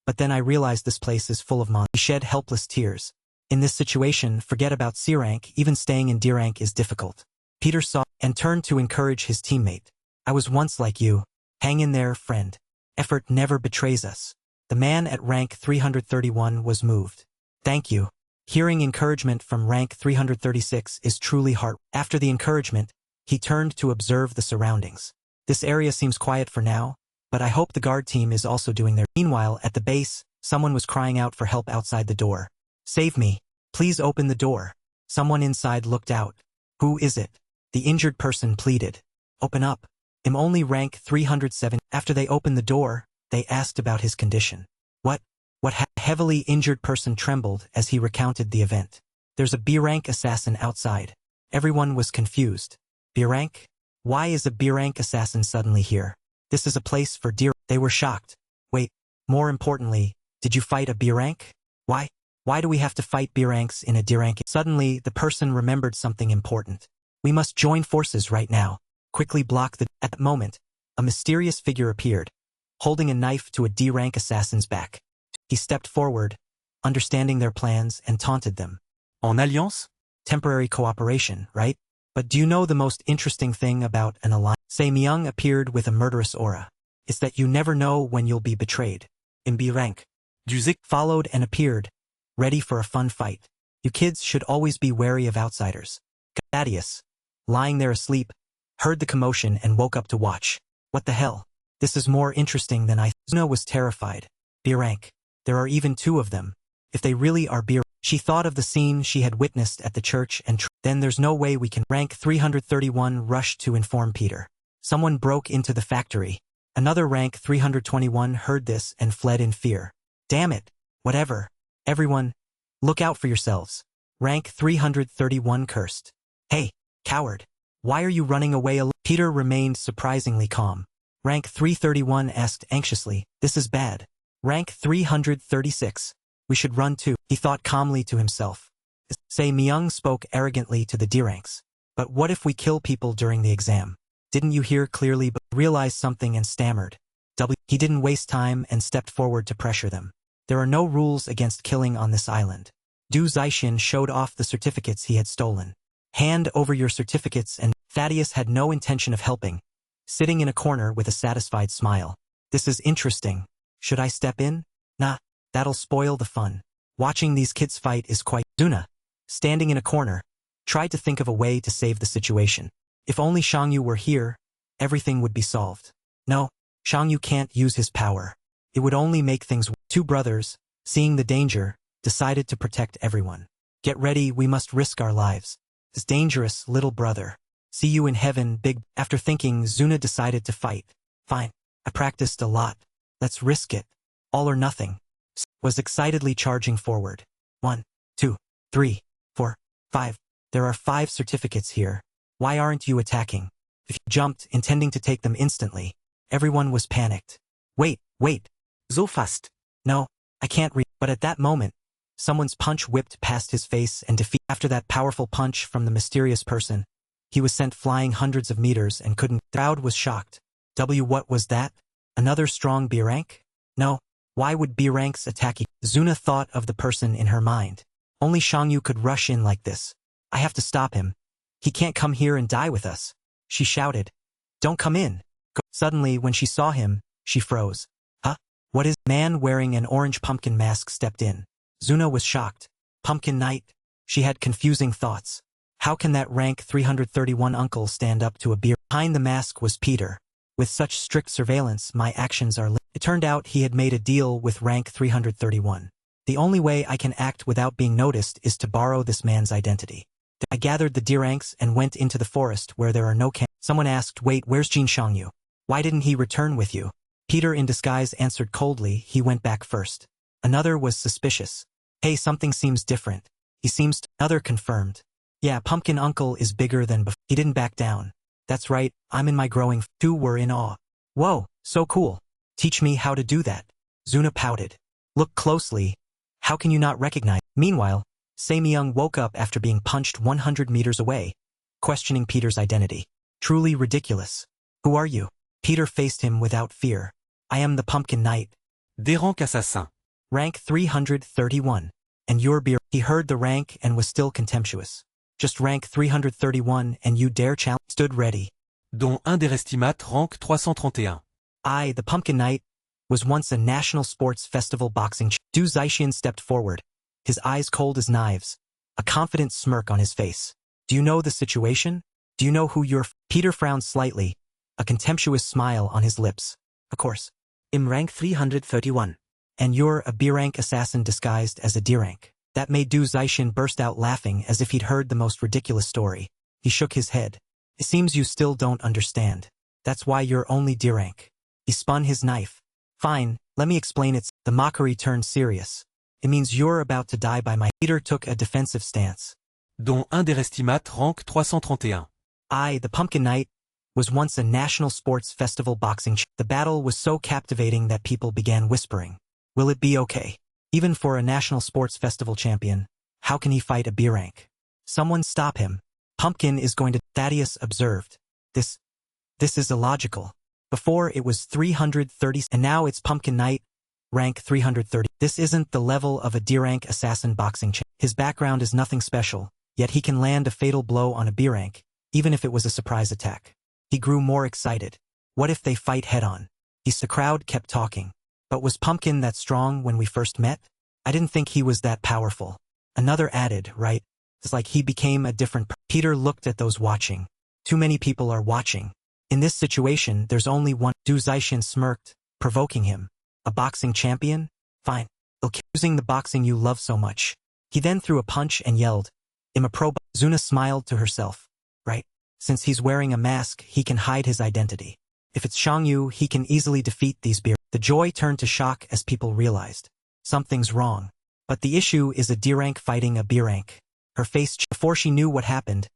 but then I realized this place is full of monsters. He shed helpless tears. In this situation, forget about C rank, even staying in D rank is difficult. Peter saw and turned to encourage his teammate. I was once like you. Hang in there, friend. Effort never betrays us. The man at rank 331 was moved. Thank you. Hearing encouragement from rank 336 is truly heart. After the encouragement, he turned to observe the surroundings. This area seems quiet for now, but I hope the guard team is also doing their. Meanwhile, at the base, someone was crying out for help outside the door. Save me. Please open the door. Someone inside looked out. Who is it? The injured person pleaded. Open up. I'm only rank 307. After they opened the door, they asked about his condition. What heavily injured person trembled as he recounted the event. There's a B-rank assassin outside. Everyone was confused. B-rank? Why is a B-rank assassin suddenly here? This is a place for D. They were shocked. Wait, more importantly, did you fight a B-rank? Why do we have to fight B-ranks in a D-rank? Suddenly, the person remembered something important. We must join forces right now. Quickly block the. At that moment, a mysterious figure appeared, holding a knife to a D-rank assassin's back. He stepped forward, understanding their plans, and taunted them. En alliance? Temporary cooperation, right? But do you know the most interesting thing about an alliance? Say Myung appeared with a murderous aura. It's that you never know when you'll be betrayed. In B rank, Du followed and appeared, ready for a fun fight. You kids should always be wary of outsiders. Thaddeus, lying there asleep, heard the commotion and woke up to watch. What the hell? This is more interesting than I thought. Zuna was terrified. B rank. There are even two of them. If they really are B rank. She thought of the scene she had witnessed at the church and then there's no way we can. Rank 331 rushed to inform Peter. Someone broke into the factory. Another rank 321 heard this and fled in fear. Damn it. Whatever. Everyone, look out for yourselves. Rank 331 cursed. Hey, coward. Why are you running away alone? Peter remained surprisingly calm. Rank 331 asked anxiously, this is bad. Rank 336. We should run too. He thought calmly to himself. Say Myung spoke arrogantly to the D ranks. But what if we kill people during the exam? Didn't you hear clearly but realized something and stammered? He didn't waste time and stepped forward to pressure them. There are no rules against killing on this island. Du Zixin showed off the certificates he had stolen. Hand over your certificates and Thaddeus had no intention of helping, sitting in a corner with a satisfied smile. This is interesting. Should I step in? Nah, that'll spoil the fun. Watching these kids fight is quite. Zuna, standing in a corner, tried to think of a way to save the situation. If only Shangyu were here, everything would be solved. No, Shangyu can't use his power. It would only make things. Two brothers, seeing the danger, decided to protect everyone. Get ready, we must risk our lives. It's dangerous, little brother. See you in heaven, big. After thinking, Zuna decided to fight. Fine. I practiced a lot. Let's risk it. All or nothing. Was excitedly charging forward. 1, 2, 3, 4, 5. There are 5 certificates here. Why aren't you attacking? If you jumped, intending to take them instantly. Everyone was panicked. Wait. So fast. No, I can't read. But at that moment, someone's punch whipped past his face and defeat. After that powerful punch from the mysterious person, he was sent flying hundreds of meters and couldn't. The crowd was shocked. What was that? Another strong B rank? No. Why would B ranks attack? Zuna thought of the person in her mind. Only Shangyu could rush in like this. I have to stop him. He can't come here and die with us. She shouted. Don't come in. Go. Suddenly, when she saw him, she froze. Huh? What is? Man wearing an orange pumpkin mask stepped in. Zuna was shocked. Pumpkin Knight? She had confusing thoughts. How can that rank 331 uncle stand up to a beer? Behind the mask was Peter. With such strict surveillance, my actions are. It turned out he had made a deal with rank 331. The only way I can act without being noticed is to borrow this man's identity. I gathered the D ranks and went into the forest where there are no camps. Someone asked, wait, where's Jin Shangyu? Why didn't he return with you? Peter in disguise answered coldly. He went back first. Another was suspicious. Hey, something seems different. He seems to. Another confirmed. Yeah, Pumpkin Uncle is bigger than before. He didn't back down. That's right, I'm in my growing. Two were in awe. Whoa, so cool. Teach me how to do that. Zuna pouted. Look closely. How can you not recognize? Meanwhile, Samyang woke up after being punched 100 meters away, questioning Peter's identity. Truly ridiculous. Who are you? Peter faced him without fear. I am the Pumpkin Knight. Des rangs assassins. Rank 331. And your beer. He heard the rank and was still contemptuous. Just rank 331 and you dare challenge? Stood ready. Dont un des estimates rank 331. I, the Pumpkin Knight, was once a national sports festival boxing. Du Zaixian stepped forward, his eyes cold as knives, a confident smirk on his face. Do you know the situation? Do you know who you're? Peter frowned slightly, a contemptuous smile on his lips. Of course. Im rank 331. And you're a B-rank assassin disguised as a D-rank. That made Du Zaixian burst out laughing as if he'd heard the most ridiculous story. He shook his head. It seems you still don't understand. That's why you're only D-rank. He spun his knife. Fine, let me explain it. The mockery turned serious. It means you're about to die by my. Peter took a defensive stance. Dont un des estimates rank 331. I, the Pumpkin Knight, was once a national sports festival boxing. The battle was so captivating that people began whispering. Will it be okay? Even for a national sports festival champion, how can he fight a B-rank? Someone stop him. Pumpkin is going to. Thaddeus observed. This is illogical. Before it was 330 and now it's Pumpkin Knight, rank 330. This isn't the level of a D-rank assassin boxing champ. His background is nothing special, yet he can land a fatal blow on a B-rank, even if it was a surprise attack. He grew more excited. What if they fight head-on? The crowd kept talking. But was Pumpkin that strong when we first met? I didn't think he was that powerful. Another added, right? It's like he became a different. Peter looked at those watching. Too many people are watching. In this situation, there's only one. Du Zaixian smirked, provoking him. A boxing champion? Fine. Using the boxing you love so much. He then threw a punch and yelled, "I'm a pro." Zuna smiled to herself. Right. Since he's wearing a mask, he can hide his identity. If it's Shangyu, he can easily defeat these bears. The joy turned to shock as people realized. Something's wrong. But the issue is a D-rank fighting a B-rank. Her face. Before she knew what happened,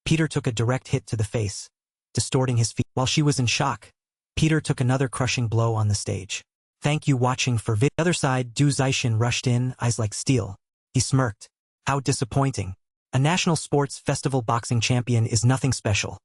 Peter took a direct hit to the face, distorting his feet. While she was in shock, Peter took another crushing blow on the stage. Thank you watching for vid. The other side, Du Zaixian rushed in, eyes like steel. He smirked. How disappointing. A national sports festival boxing champion is nothing special.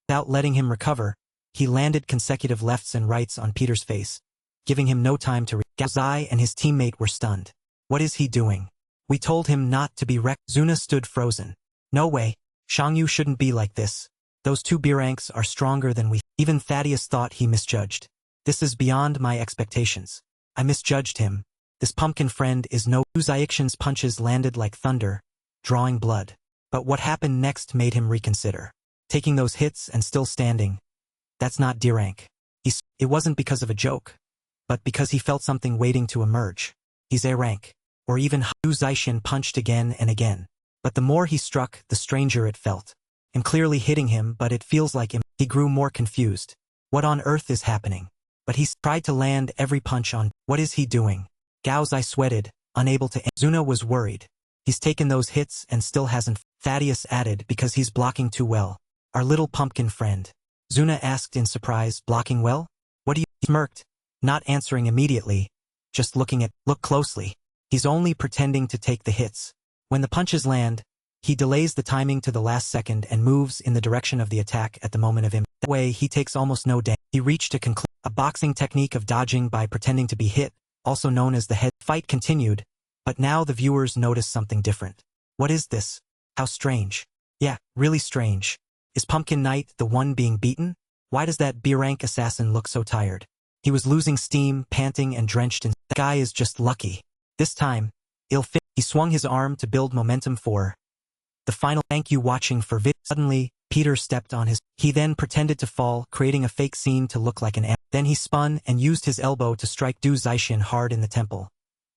Without letting him recover, he landed consecutive lefts and rights on Peter's face, giving him no time to Zai and his teammate were stunned. What is he doing? We told him not to be wrecked. Zuna stood frozen. No way. Shangyu shouldn't be like this. Those two B-ranks are stronger than we. Even Thaddeus thought he misjudged. This is beyond my expectations. I misjudged him. This pumpkin friend is no. Du Zaixian's punches landed like thunder, drawing blood. But what happened next made him reconsider. Taking those hits and still standing. That's not D-rank. It wasn't because of a joke, but because he felt something waiting to emerge. He's A-rank. Or even. Du Zaixian punched again and again. But the more he struck, the stranger it felt. I'm clearly hitting him, but it feels like him. He grew more confused. What on earth is happening? But he tried to land every punch on. What is he doing? Gao Zai sweated, unable to. Zuna was worried. He's taken those hits and still hasn't. Thaddeus added, because he's blocking too well. Our little pumpkin friend. Zuna asked in surprise, blocking well? What do you? He smirked, not answering immediately, just looking at. Look closely. He's only pretending to take the hits. When the punches land, he delays the timing to the last second and moves in the direction of the attack at the moment of impact. That way he takes almost no damage. He reached a conclusion. A boxing technique of dodging by pretending to be hit, also known as the head. Fight continued, but now the viewers noticed something different. What is this? How strange. Yeah, really strange. Is Pumpkin Knight the one being beaten? Why does that B-rank assassin look so tired? He was losing steam, panting and drenched in. That guy is just lucky. This time, ill-fit. He swung his arm to build momentum for the final. Thank you watching for vid. Suddenly, Peter stepped on his. He then pretended to fall, creating a fake scene to look like an ant. Then he spun and used his elbow to strike Du Zaixian hard in the temple,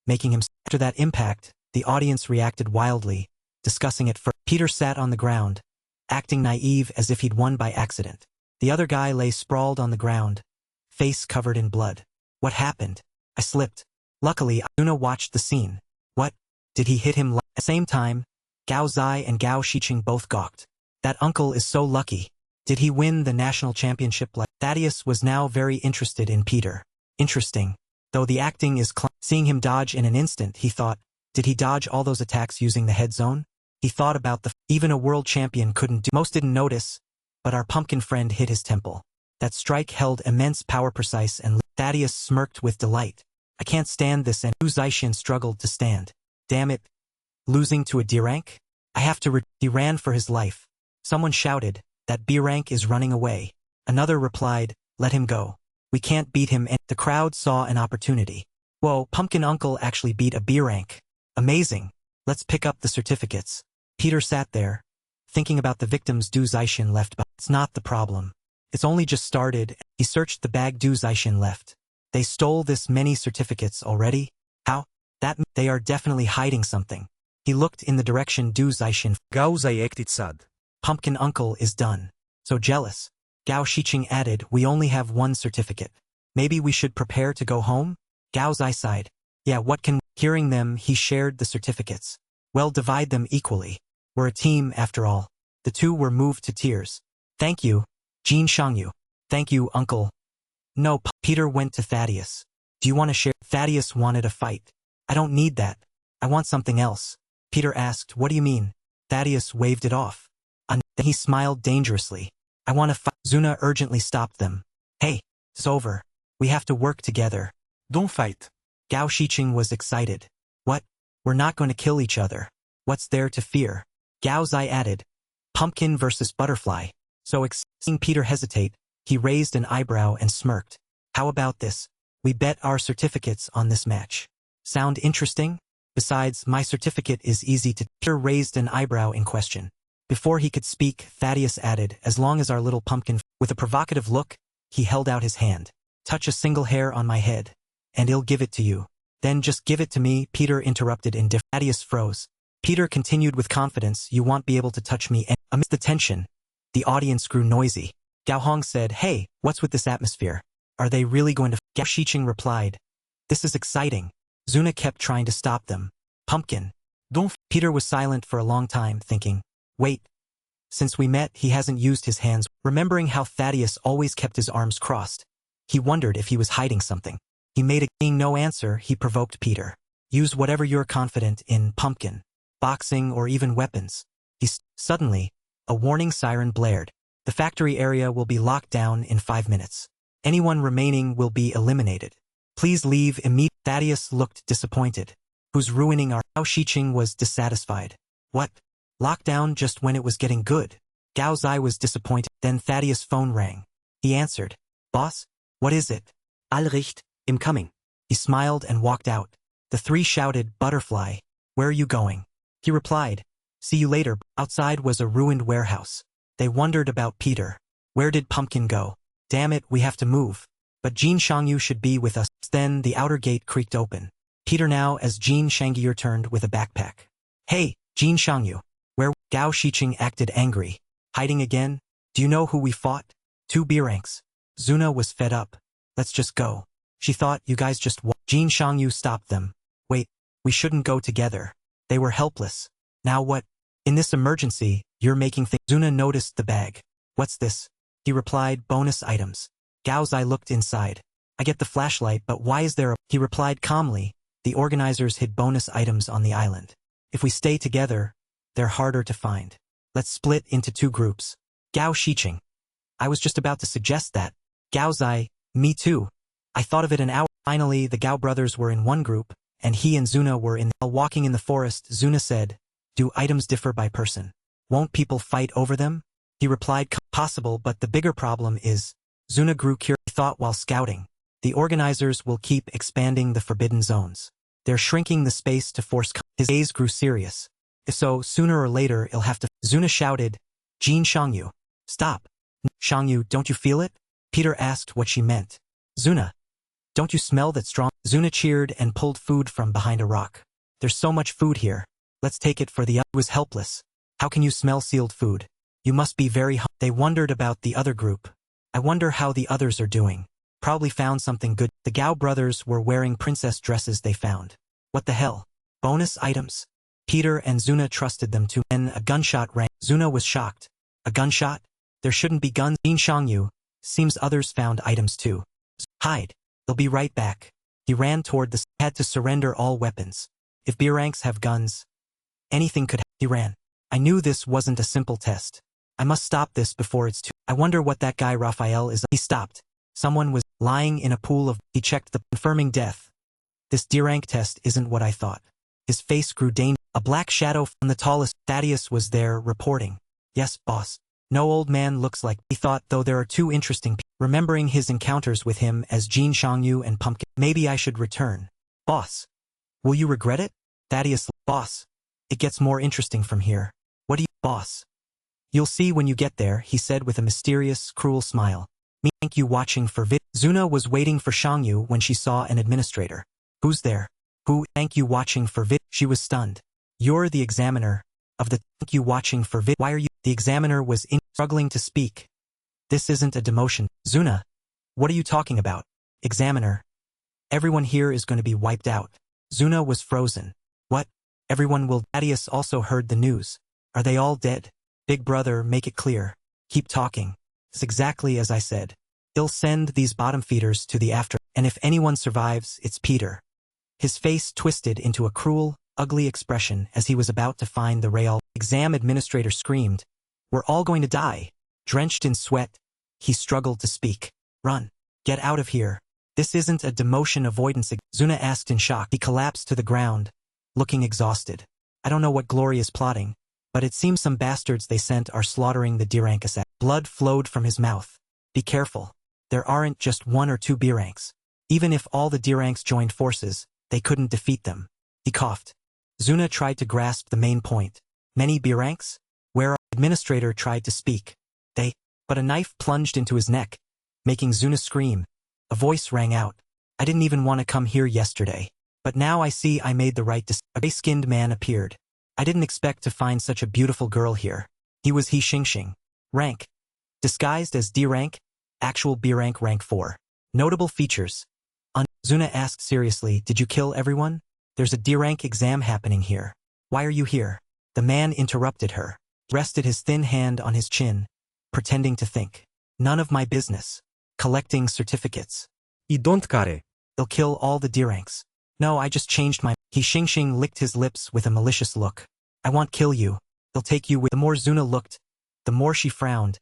making him. After that impact, the audience reacted wildly, discussing it first. Peter sat on the ground, acting naive as if he'd won by accident. The other guy lay sprawled on the ground, face covered in blood. What happened? I slipped. Luckily, Asuna watched the scene. What? Did he hit him? At the same time, Gao Zai and Gao Shiqing both gawked. That uncle is so lucky. Did he win the national championship? Thaddeus was now very interested in Peter. Interesting. Though the acting is seeing him dodge in an instant, he thought, did he dodge all those attacks using the head zone? He thought about even a world champion couldn't do. Most didn't notice, but our pumpkin friend hit his temple. That strike held immense power. Precise and Thaddeus smirked with delight. I can't stand this, and Liu Zixin struggled to stand. Damn it. Losing to a D rank? I have to He ran for his life. Someone shouted, that B rank is running away. Another replied, let him go. We can't beat him, and the crowd saw an opportunity. Whoa, Pumpkin Uncle actually beat a B rank. Amazing. Let's pick up the certificates. Peter sat there, thinking about the victims Du Zixin left behind. It's not the problem. It's only just started. He searched the bag Du Zixin left. They stole this many certificates already? How? They are definitely hiding something. He looked in the direction Du Zixin. Gao Zai acted sad. Pumpkin Uncle is done. So jealous. Gao Shiqing added, we only have one certificate. Maybe we should prepare to go home? Gao Zai sighed. Yeah, what can... Hearing them, he shared the certificates. Well, divide them equally. We're a team, after all. The two were moved to tears. Thank you, Jin Shangyu. Thank you, Uncle. No, Peter went to Thaddeus. Do you want to share? Thaddeus wanted a fight. I don't need that. I want something else. Peter asked, what do you mean? Thaddeus waved it off. Then he smiled dangerously. I want to fight. Zuna urgently stopped them. Hey, it's over. We have to work together. Don't fight. Gao Shiqing was excited. What? We're not going to kill each other. What's there to fear? Gao Zai added. Pumpkin versus butterfly. So seeing Peter hesitate, he raised an eyebrow and smirked. How about this? We bet our certificates on this match. Sound interesting? Besides, my certificate is easy to... Peter raised an eyebrow in question. Before he could speak, Thaddeus added, as long as our little pumpkin... With a provocative look, he held out his hand. Touch a single hair on my head, and I'll give it to you. Then just give it to me, Peter interrupted in different... Thaddeus froze. Peter continued with confidence, you won't be able to touch me. And amidst the tension, the audience grew noisy. Gao Hong said, hey, what's with this atmosphere? Are they really going to... Gao Shiqing replied, this is exciting. Zuna kept trying to stop them. Pumpkin. Don't... Peter was silent for a long time, thinking, wait. Since we met, he hasn't used his hands. Remembering how Thaddeus always kept his arms crossed, he wondered if he was hiding something. He made a... Being no answer, he provoked Peter. Use whatever you're confident in, Pumpkin. Boxing or even weapons. Suddenly, a warning siren blared. The factory area will be locked down in 5 minutes. Anyone remaining will be eliminated. Please leave immediately. Thaddeus looked disappointed. Who's ruining our... Gao Shiqing was dissatisfied. What? Lockdown just when it was getting good. Gao Zai was disappointed. Then Thaddeus' phone rang. He answered. Boss? What is it? Allricht, I'm coming. He smiled and walked out. The three shouted, Butterfly, where are you going? He replied, see you later. Outside was a ruined warehouse. They wondered about Peter. Where did Pumpkin go? Damn it, we have to move. But Jin Shangyu should be with us. Then the outer gate creaked open. Peter now as Jin Shangyu returned with a backpack. Hey, Jin Shangyu. Where? Gao Shiqing acted angry. Hiding again? Do you know who we fought? 2 B ranks. Zuna was fed up. Let's just go. She thought you guys just Jin Shangyu stopped them. Wait, we shouldn't go together. They were helpless. Now what? In this emergency, you're making things. Zuna noticed the bag. What's this? He replied, bonus items. Gao Zai looked inside. I get the flashlight, but why is there a... He replied calmly, the organizers hid bonus items on the island. If we stay together, they're harder to find. Let's split into 2 groups. Gao Shiqing. I was just about to suggest that. Gao Zai, me too. I thought of it an hour. Finally, the Gao brothers were in one group, and he and Zuna were in... While walking in the forest, Zuna said, do items differ by person? Won't people fight over them? He replied, possible, but the bigger problem is... Zuna grew curious. Thought while scouting. The organizers will keep expanding the forbidden zones. They're shrinking the space to force... His gaze grew serious. If so, sooner or later it'll have to... Zuna shouted, Jin Shangyu. Stop. Shangyu, don't you feel it? Peter asked what she meant. Zuna. Don't you smell that strong... Zuna cheered and pulled food from behind a rock. There's so much food here. Let's take it for the... was helpless. How can you smell sealed food? You must be very... They wondered about the other group. I wonder how the others are doing. Probably found something good. The Gao brothers were wearing princess dresses they found. What the hell? Bonus items? Peter and Zuna trusted them too. Then a gunshot rang. Zuna was shocked. A gunshot? There shouldn't be guns. Jin Shangyu. Seems others found items too. Hide. They'll be right back. He ran toward the had to surrender all weapons. If B ranks have guns, anything could. He ran. I knew this wasn't a simple test. I must stop this before it's too. I wonder what that guy Raphael is. He stopped. Someone was lying in a pool of. He checked the confirming death. This D rank test isn't what I thought. His face grew dangerous. A black shadow from the tallest. Thaddeus was there reporting. Yes, boss. No old man looks like. He thought, though there are two interesting people. Remembering his encounters with him as Jin Shangyu and Pumpkin. Maybe I should return. Boss. Will you regret it? Thaddeus. Boss. It gets more interesting from here. What do you... Boss. You'll see when you get there, he said with a mysterious, cruel smile. Me thank you watching for vid. Zuna was waiting for Shangyu when she saw an administrator. Who's there? Who? Thank you watching for vid. She was stunned. You're the examiner of the thank you watching for vid. Why are you? The examiner was struggling to speak. This isn't a demotion. Zuna. What are you talking about? Examiner. Everyone here is going to be wiped out. Zuna was frozen. What? Everyone will. Thaddeus also heard the news. Are they all dead? Big brother, make it clear. Keep talking. It's exactly as I said. They'll send these bottom feeders to the after, and if anyone survives, it's Peter. His face twisted into a cruel, ugly expression as he was about to find the rail. Exam administrator screamed. We're all going to die. Drenched in sweat, he struggled to speak. Run. Get out of here. This isn't a demotion avoidance. Zuna asked in shock. He collapsed to the ground, looking exhausted. I don't know what Glory is plotting, but it seems some bastards they sent are slaughtering the D-rank assassin. Blood flowed from his mouth. Be careful. There aren't just one or two B-ranks. Even if all the D-ranks joined forces, they couldn't defeat them. He coughed. Zuna tried to grasp the main point. Many B-ranks? Where our administrator tried to speak. But a knife plunged into his neck, making Zuna scream. A voice rang out. I didn't even want to come here yesterday. But now I see I made the right decision. A gray-skinned man appeared. I didn't expect to find such a beautiful girl here. He was He Xingxing. Rank. Disguised as D rank. Actual B rank, rank 4. Notable features. Zuna asked seriously, did you kill everyone? There's a D rank exam happening here. Why are you here? The man interrupted her. He rested his thin hand on his chin, pretending to think. None of my business. Collecting certificates. I don't care. They'll kill all the D ranks. No, I just changed my... He Xingxing licked his lips with a malicious look. I won't kill you. They'll take you with... The more Zuna looked, the more she frowned,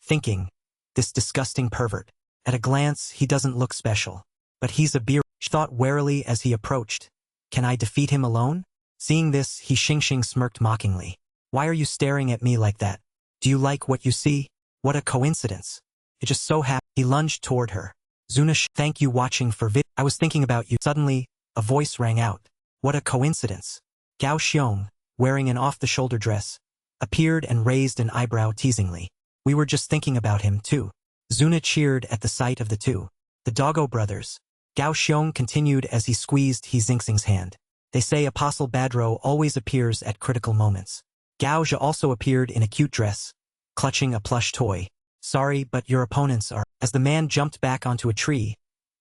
thinking, this disgusting pervert. At a glance, he doesn't look special. But he's a beer... She thought warily as he approached. Can I defeat him alone? Seeing this, He Xingxing smirked mockingly. Why are you staring at me like that? Do you like what you see? What a coincidence. It just so happened. He lunged toward her. Zuna, thank you watching for vid. I was thinking about you. Suddenly, a voice rang out. What a coincidence. Gao Xiong, wearing an off-the-shoulder dress, appeared and raised an eyebrow teasingly. We were just thinking about him, too. Zuna cheered at the sight of the two. The Doggo brothers. Gao Xiong continued as he squeezed He Xingxing's hand. They say Apostle Badro always appears at critical moments. Gao Zhe also appeared in a cute dress, clutching a plush toy. Sorry, but your opponents are... As the man jumped back onto a tree,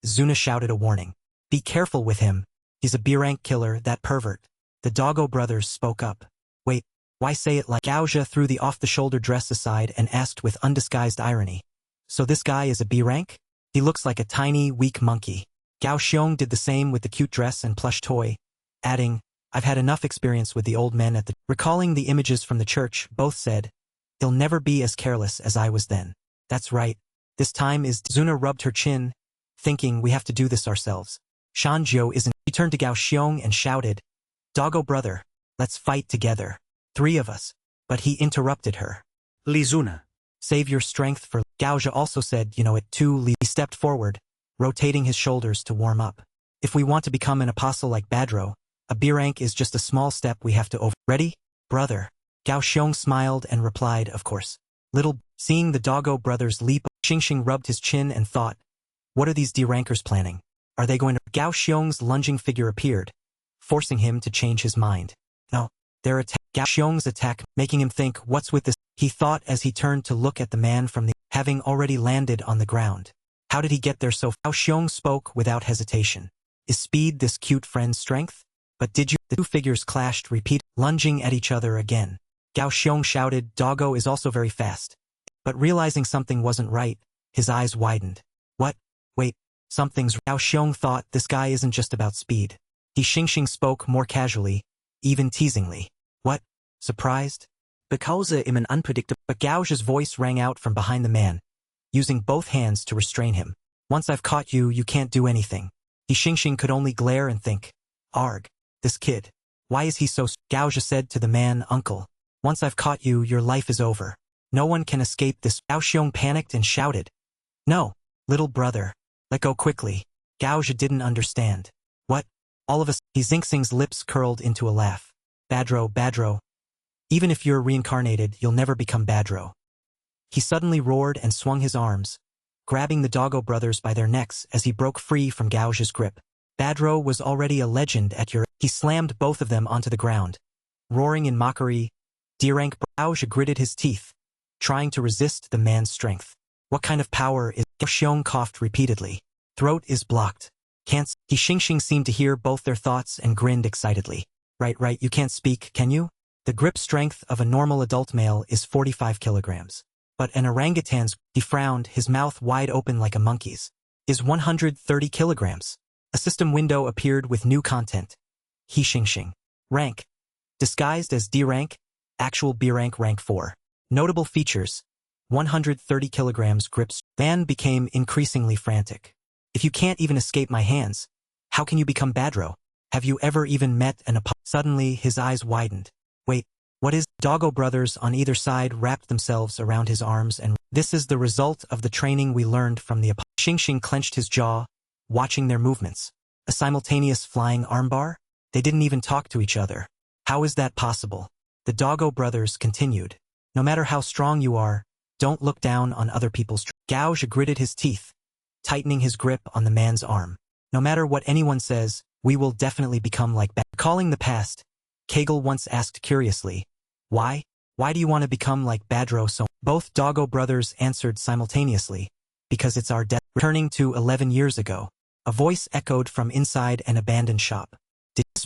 Zuna shouted a warning. Be careful with him. He's a B-rank killer, that pervert. The Doggo brothers spoke up. Wait, why say it like... Gao Zhe threw the off-the-shoulder dress aside and asked with undisguised irony. So this guy is a B-rank? He looks like a tiny, weak monkey. Gao Xiong did the same with the cute dress and plush toy, adding, I've had enough experience with the old men at the... Recalling the images from the church, both said, he'll never be as careless as I was then. That's right. This time is... Zuna rubbed her chin, thinking we have to do this ourselves. Shanjiu isn't... She turned to Gao Xiong and shouted, Doggo brother, let's fight together. 3 of us. But he interrupted her. Li Zuna. Save your strength for... Gao Zhe also said, you know it too. Li. He stepped forward, rotating his shoulders to warm up. If we want to become an apostle like Badro, a B rank is just a small step we have to over... Ready? Brother. Gao Xiong smiled and replied, of course. Little... Seeing the Doggo brothers leap, Xingxing rubbed his chin and thought, what are these D-rankers planning? Are they going to... Gao Xiong's lunging figure appeared, forcing him to change his mind. No, their attack... Gao Xiong's attack, making him think, what's with this? He thought as he turned to look at the man from the... Having already landed on the ground. How did he get there so? Gao Xiong spoke without hesitation. Is speed this cute friend's strength? But did you? The two figures clashed, lunging at each other again. Gao Xiong shouted, Doggo is also very fast. But realizing something wasn't right, his eyes widened. What? Wait, something's. Gao Xiong thought this guy isn't just about speed. Xingxing spoke more casually, even teasingly. What? Surprised? Because I'm an unpredictable. But Gao's voice rang out from behind the man, using both hands to restrain him. Once I've caught you, you can't do anything. Xingxing could only glare and think. Arg. This kid. Why is he so? Gao said to the man, Uncle. Once I've caught you, your life is over. No one can escape this. Gao Xiong panicked and shouted. No, little brother. Let go quickly. Gao didn't understand. What? All of us. Xingxing's lips curled into a laugh. Badro. Even if you're reincarnated, you'll never become Badro. He suddenly roared and swung his arms, grabbing the Doggo brothers by their necks as he broke free from Gao's grip. Badro was already a legend at your. He slammed both of them onto the ground, roaring in mockery. D-rank. Gao gritted his teeth, trying to resist the man's strength. What kind of power is? Gao Xiong coughed repeatedly. Throat is blocked. Can't. Xingxing seemed to hear both their thoughts and grinned excitedly. Right, you can't speak, can you? The grip strength of a normal adult male is 45 kilograms. But an orangutan's, he frowned, his mouth wide open like a monkey's, is 130 kilograms. A system window appeared with new content. Xingxing. Rank. Disguised as D rank, actual B rank, rank 4. Notable features. 130 kilograms grips. Van became increasingly frantic. If you can't even escape my hands, how can you become Badro? Have you ever even met an apo? Suddenly his eyes widened. Wait, what is? Doggo brothers on either side wrapped themselves around his arms and this is the result of the training we learned from the apo. Xingxing clenched his jaw, watching their movements. A simultaneous flying armbar? They didn't even talk to each other. How is that possible? The Doggo brothers continued. No matter how strong you are, don't look down on other people's. Gao gritted his teeth, tightening his grip on the man's arm. No matter what anyone says, we will definitely become like Badro. Calling the past, Kegel once asked curiously, Why? Why do you want to become like Badro so? Both Doggo brothers answered simultaneously, because it's our death. Returning to 11 years ago, a voice echoed from inside an abandoned shop.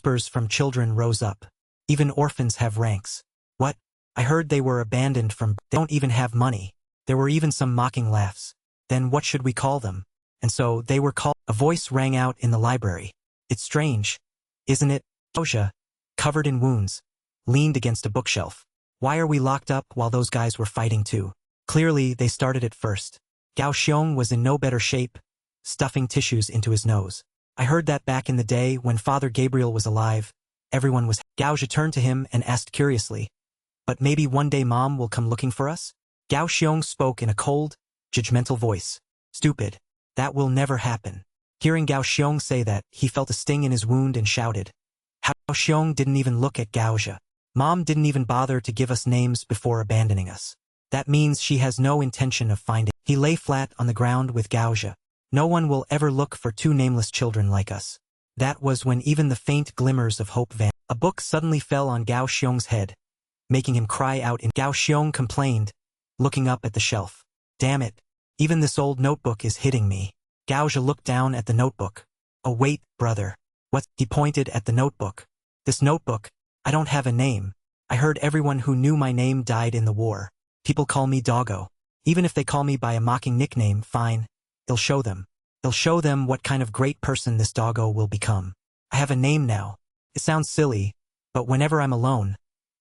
Whispers from children rose up. Even orphans have ranks. What? I heard they were abandoned from. They don't even have money. There were even some mocking laughs. Then what should we call them? And so they were called. A voice rang out in the library. It's strange, isn't it? Gaoja, covered in wounds, leaned against a bookshelf. Why are we locked up while those guys were fighting too? Clearly, they started it first. Gao Xiong was in no better shape, stuffing tissues into his nose. I heard that back in the day when Father Gabriel was alive, everyone was. Gaoja turned to him and asked curiously, But maybe one day Mom will come looking for us? Gao Xiong spoke in a cold, judgmental voice. Stupid. That will never happen. Hearing Gao Xiong say that, he felt a sting in his wound and shouted. Gao Xiong didn't even look at Gaoja. Mom didn't even bother to give us names before abandoning us. That means she has no intention of finding. He lay flat on the ground with Gaoja. No one will ever look for two nameless children like us. That was when even the faint glimmers of hope vanished. A book suddenly fell on Gao Xiong's head, making him cry out. Gao Xiong complained, looking up at the shelf. Damn it. Even this old notebook is hitting me. Gaoja looked down at the notebook. Oh wait, brother. What? He pointed at the notebook. This notebook, I don't have a name. I heard everyone who knew my name died in the war. People call me Doggo. Even if they call me by a mocking nickname, fine. They'll show them. They'll show them what kind of great person this Doggo will become. I have a name now. It sounds silly, but whenever I'm alone,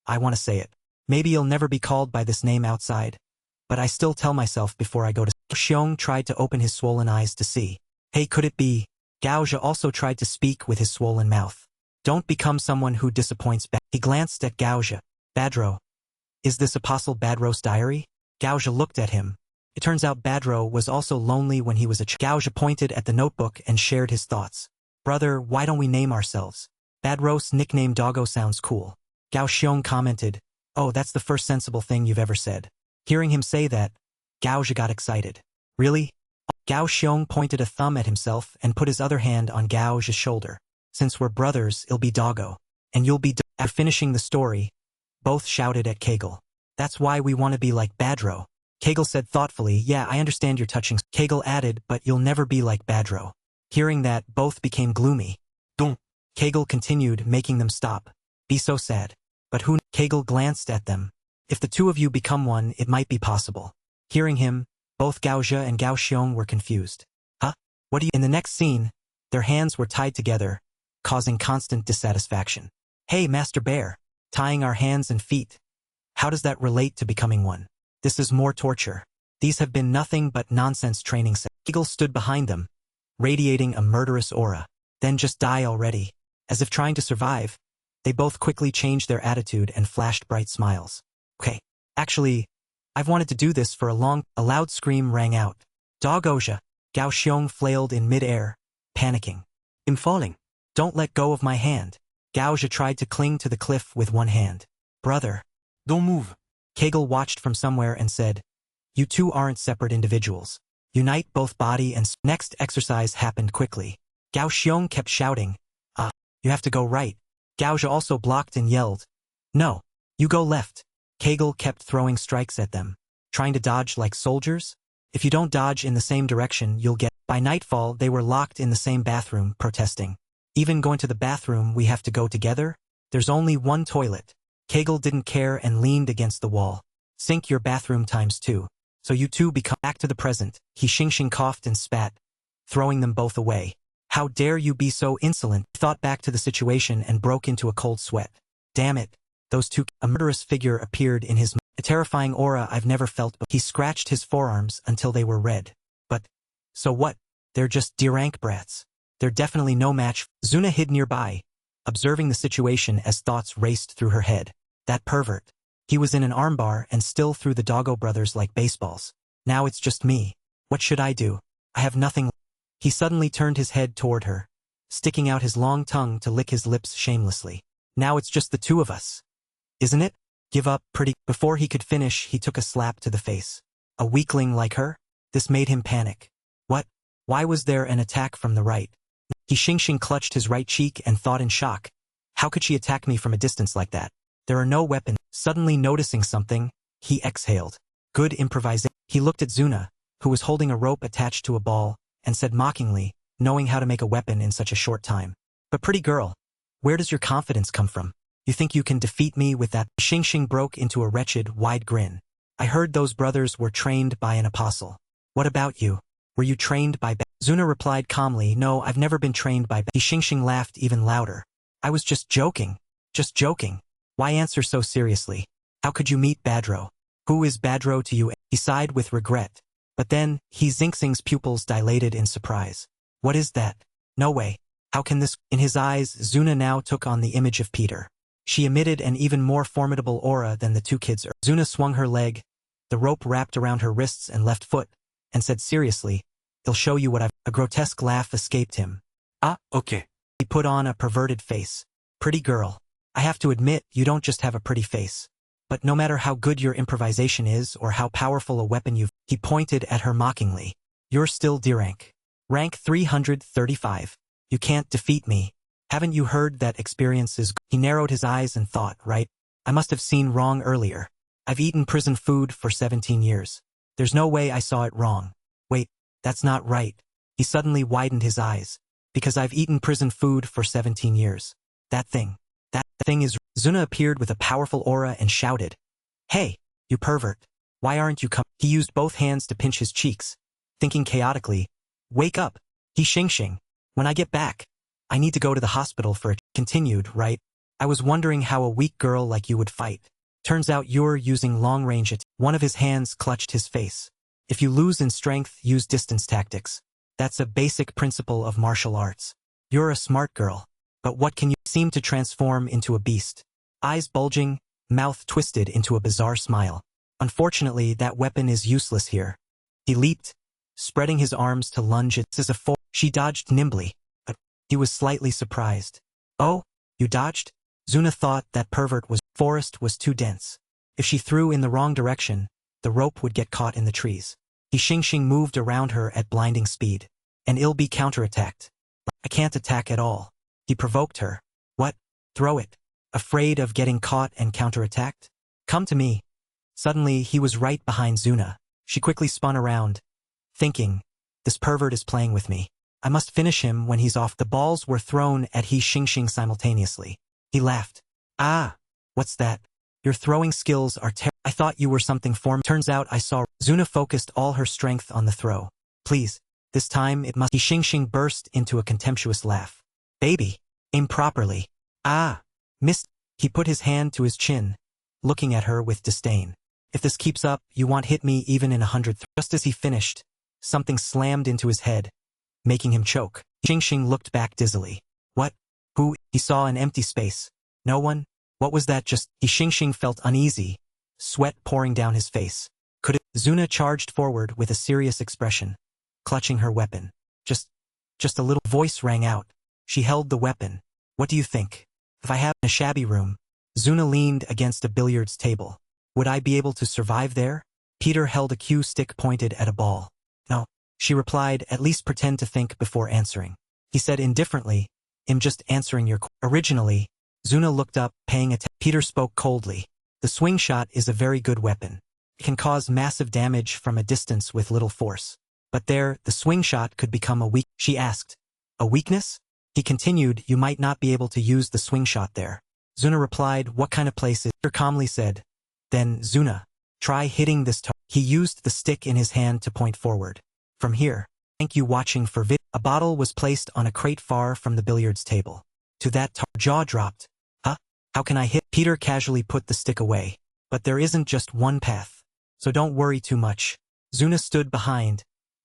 I want to say it. Maybe you'll never be called by this name outside, but I still tell myself before I go to. Xiong tried to open his swollen eyes to see. Hey, could it be? Gaoja also tried to speak with his swollen mouth. Don't become someone who disappoints. He glanced at Gaoja. Badro. Is this Apostle Badro's diary? Gaoja looked at him. It turns out Badro was also lonely when he was a child. Gaoja pointed at the notebook and shared his thoughts. Brother, why don't we name ourselves? Badro's nickname Doggo sounds cool. Gao Xiong commented, Oh, that's the first sensible thing you've ever said. Hearing him say that, Gaoja got excited. Really? Gao Xiong pointed a thumb at himself and put his other hand on Gaoja's shoulder. Since we're brothers, it'll be Doggo. And you'll be After finishing the story, both shouted at Kegel. That's why we want to be like Badro. Kegel said thoughtfully, yeah, I understand your touching. Kegel added, but you'll never be like Badro. Hearing that, both became gloomy. Don't. Kegel continued, making them stop. Be so sad. But who? Kegel glanced at them. If the two of you become one, it might be possible. Hearing him, both Gao Zhe and Gao Xiong were confused. Huh? What do you? In the next scene, their hands were tied together, causing constant dissatisfaction. Hey, Master Bear. Tying our hands and feet. How does that relate to becoming one? This is more torture. These have been nothing but nonsense training sessions. Kegel stood behind them, radiating a murderous aura. Then just die already. As if trying to survive, they both quickly changed their attitude and flashed bright smiles. Okay. Actually, I've wanted to do this for a long... A loud scream rang out. Dog Ozha. Gao Xiong flailed in mid-air, panicking. I'm falling. Don't let go of my hand. Gao Zhe tried to cling to the cliff with one hand. Brother. Don't move. Kegel watched from somewhere and said, you two aren't separate individuals. Unite both body and... Next exercise happened quickly. Gao Xiong kept shouting, you have to go right. Gao Zhe also blocked and yelled, no, you go left. Kegel kept throwing strikes at them. Trying to dodge like soldiers? If you don't dodge in the same direction, you'll get... By nightfall, they were locked in the same bathroom, protesting. Even going to the bathroom, we have to go together? There's only one toilet. Kegel didn't care and leaned against the wall. Sink your bathroom ×2. So you two become... Back to the present. He Xingxing coughed and spat, throwing them both away. How dare you be so insolent? He thought back to the situation and broke into a cold sweat. Damn it. Those two... A murderous figure appeared in his... A terrifying aura I've never felt before. He scratched his forearms until they were red. But, so what? They're just D-rank brats. They're definitely no match. Zuna hid nearby, observing the situation as thoughts raced through her head. That pervert. He was in an armbar and still threw the Doggo brothers like baseballs. Now it's just me. What should I do? I have nothing. He suddenly turned his head toward her, sticking out his long tongue to lick his lips shamelessly. Now it's just the two of us. Isn't it? Give up, pretty... Before he could finish, he took a slap to the face. A weakling like her? This made him panic. What? Why was there an attack from the right? He Xingxing clutched his right cheek and thought in shock. How could she attack me from a distance like that? There are no weapons. Suddenly noticing something, he exhaled. Good improvisation. He looked at Zuna, who was holding a rope attached to a ball, and said mockingly, knowing how to make a weapon in such a short time. But pretty girl, where does your confidence come from? You think you can defeat me with that? Xingxing broke into a wretched, wide grin. I heard those brothers were trained by an apostle. What about you? Were you trained by... Zuna replied calmly, no, I've never been trained by... Xingxing laughed even louder. I was just joking. Just joking. Why answer so seriously? How could you meet Badro? Who is Badro to you? He sighed with regret. But then, Xingxing's pupils dilated in surprise. What is that? No way. How can this... In his eyes, Zuna now took on the image of Peter. She emitted an even more formidable aura than the two kids. Zuna swung her leg, the rope wrapped around her wrists and left foot, and said seriously, I'll show you what I've... A grotesque laugh escaped him. Okay. He put on a perverted face. Pretty girl. I have to admit, you don't just have a pretty face. But no matter how good your improvisation is or how powerful a weapon you've... He pointed at her mockingly. You're still D-rank. Rank 335. You can't defeat me. Haven't you heard that experience is... He narrowed his eyes and thought, right? I must have seen wrong earlier. I've eaten prison food for 17 years. There's no way I saw it wrong. Wait, that's not right. He suddenly widened his eyes. Because I've eaten prison food for 17 years. That thing is... Zuna appeared with a powerful aura and shouted. Hey, you pervert. Why aren't you come... He used both hands to pinch his cheeks, thinking chaotically, wake up. He Xingxing. When I get back, I need to go to the hospital for it. Continued, right? I was wondering how a weak girl like you would fight. Turns out you're using long-range attacks. One of his hands clutched his face. If you lose in strength, use distance tactics. That's a basic principle of martial arts. You're a smart girl. But what can you... Seem to transform into a beast. Eyes bulging, mouth twisted into a bizarre smile. Unfortunately, that weapon is useless here. He leaped, spreading his arms to lunge at... This is a four... She dodged nimbly, but he was slightly surprised. Oh, you dodged? Zuna thought that pervert was... Forest was too dense. If she threw in the wrong direction, the rope would get caught in the trees. He Xingxing moved around her at blinding speed. And it'll be counterattacked. I can't attack at all. He provoked her. What? Throw it. Afraid of getting caught and counterattacked? Come to me. Suddenly, he was right behind Zuna, She quickly spun around, thinking, this pervert is playing with me. I must finish him when he's off. The balls were thrown at He Xingxing simultaneously. He laughed. Ah, what's that? Your throwing skills are terrible. I thought you were something form. Turns out I saw. Zuna focused all her strength on the throw. Please, this time it must. He Xingxing burst into a contemptuous laugh. Baby, aim properly. Ah, missed. He put his hand to his chin, looking at her with disdain. If this keeps up, you won't hit me even in 100. Just as he finished, something slammed into his head, making him choke. Xingxing looked back dizzily. What? Who? He saw an empty space. No one? What was that just? He Xingxing felt uneasy, sweat pouring down his face. Could it? Zuna charged forward with a serious expression, clutching her weapon. Just a little voice rang out. She held the weapon. What do you think? If I have a shabby room, Zuna leaned against a billiards table. Would I be able to survive there? Peter held a cue stick pointed at a ball. No, she replied, at least pretend to think before answering. He said indifferently, I'm just answering your Originally, Zuna looked up, paying attention. Peter spoke coldly. The swing shot is a very good weapon. It can cause massive damage from a distance with little force. But there, the swing shot could become a weak. She asked. A weakness? He continued, you might not be able to use the swing shot there. Zuna replied, what kind of place is? Peter calmly said. Then, Zuna, try hitting this target. He used the stick in his hand to point forward. From here. Thank you watching for vid. A bottle was placed on a crate far from the billiards table. To that jaw dropped. Huh? How can I hit? Peter casually put the stick away. But there isn't just one path. So don't worry too much. Zuna stood behind,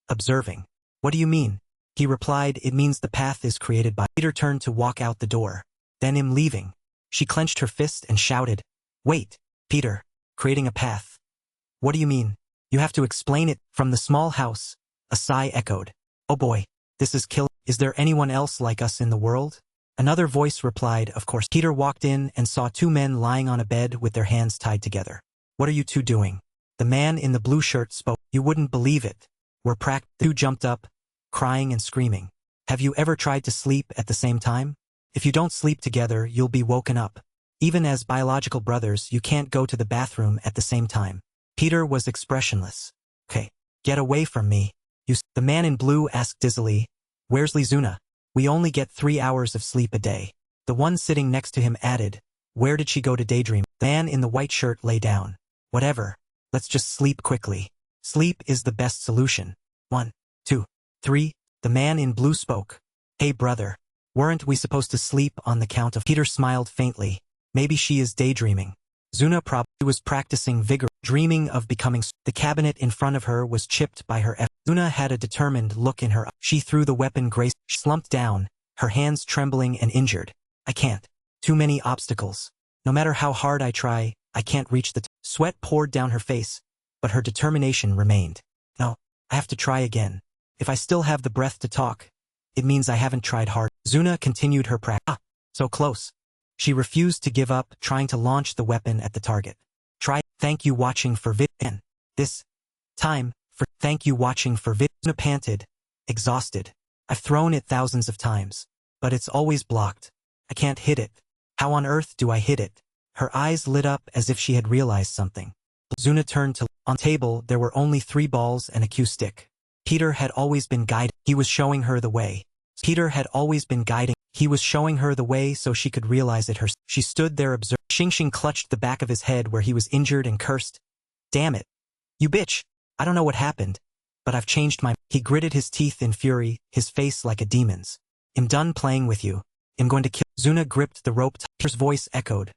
observing. What do you mean? He replied, it means the path is created by. Peter turned to walk out the door. Then him leaving. She clenched her fist and shouted. Wait, Peter, creating a path. What do you mean? You have to explain it. From the small house, a sigh echoed. Oh boy, this is killing. Is there anyone else like us in the world? Another voice replied, of course. Peter walked in and saw two men lying on a bed with their hands tied together. What are you two doing? The man in the blue shirt spoke. You wouldn't believe it. We're The two jumped up, crying and screaming. Have you ever tried to sleep at the same time? If you don't sleep together, you'll be woken up. Even as biological brothers, you can't go to the bathroom at the same time. Peter was expressionless. Okay, get away from me. The man in blue asked dizzily. Where's Zuna? We only get 3 hours of sleep a day. The one sitting next to him added. Where did she go to daydream? The man in the white shirt lay down. Whatever. Let's just sleep quickly. Sleep is the best solution. 1, 2, 3. The man in blue spoke. Hey brother. Weren't we supposed to sleep on the count of? Peter smiled faintly. Maybe she is daydreaming. Zuna probably was practicing vigor, dreaming of becoming. The cabinet in front of her was chipped by her effort. Zuna had a determined look in her eye. She threw the weapon gracefully. She slumped down, her hands trembling and injured. I can't. Too many obstacles. No matter how hard I try, I can't reach the Sweat poured down her face, but her determination remained. No, I have to try again. If I still have the breath to talk, it means I haven't tried hard. Zuna continued her practice. Ah, so close. She refused to give up, trying to launch the weapon at the target. Thank you watching for vid. And this time, thank you watching for vid. Zuna panted, exhausted. I've thrown it thousands of times, but it's always blocked. I can't hit it. How on earth do I hit it? Her eyes lit up as if she had realized something. Zuna turned to. On table, there were only 3 balls and a cue stick. Peter had always been guiding. He was showing her the way. He was showing her the way so she could realize it herself. She stood there observing. Xingxing clutched the back of his head where he was injured and cursed. Damn it. You bitch. I don't know what happened, but I've changed my. He gritted his teeth in fury, his face like a demon's. I'm done playing with you. I'm going to kill. Zuna gripped the rope. Peter's voice echoed.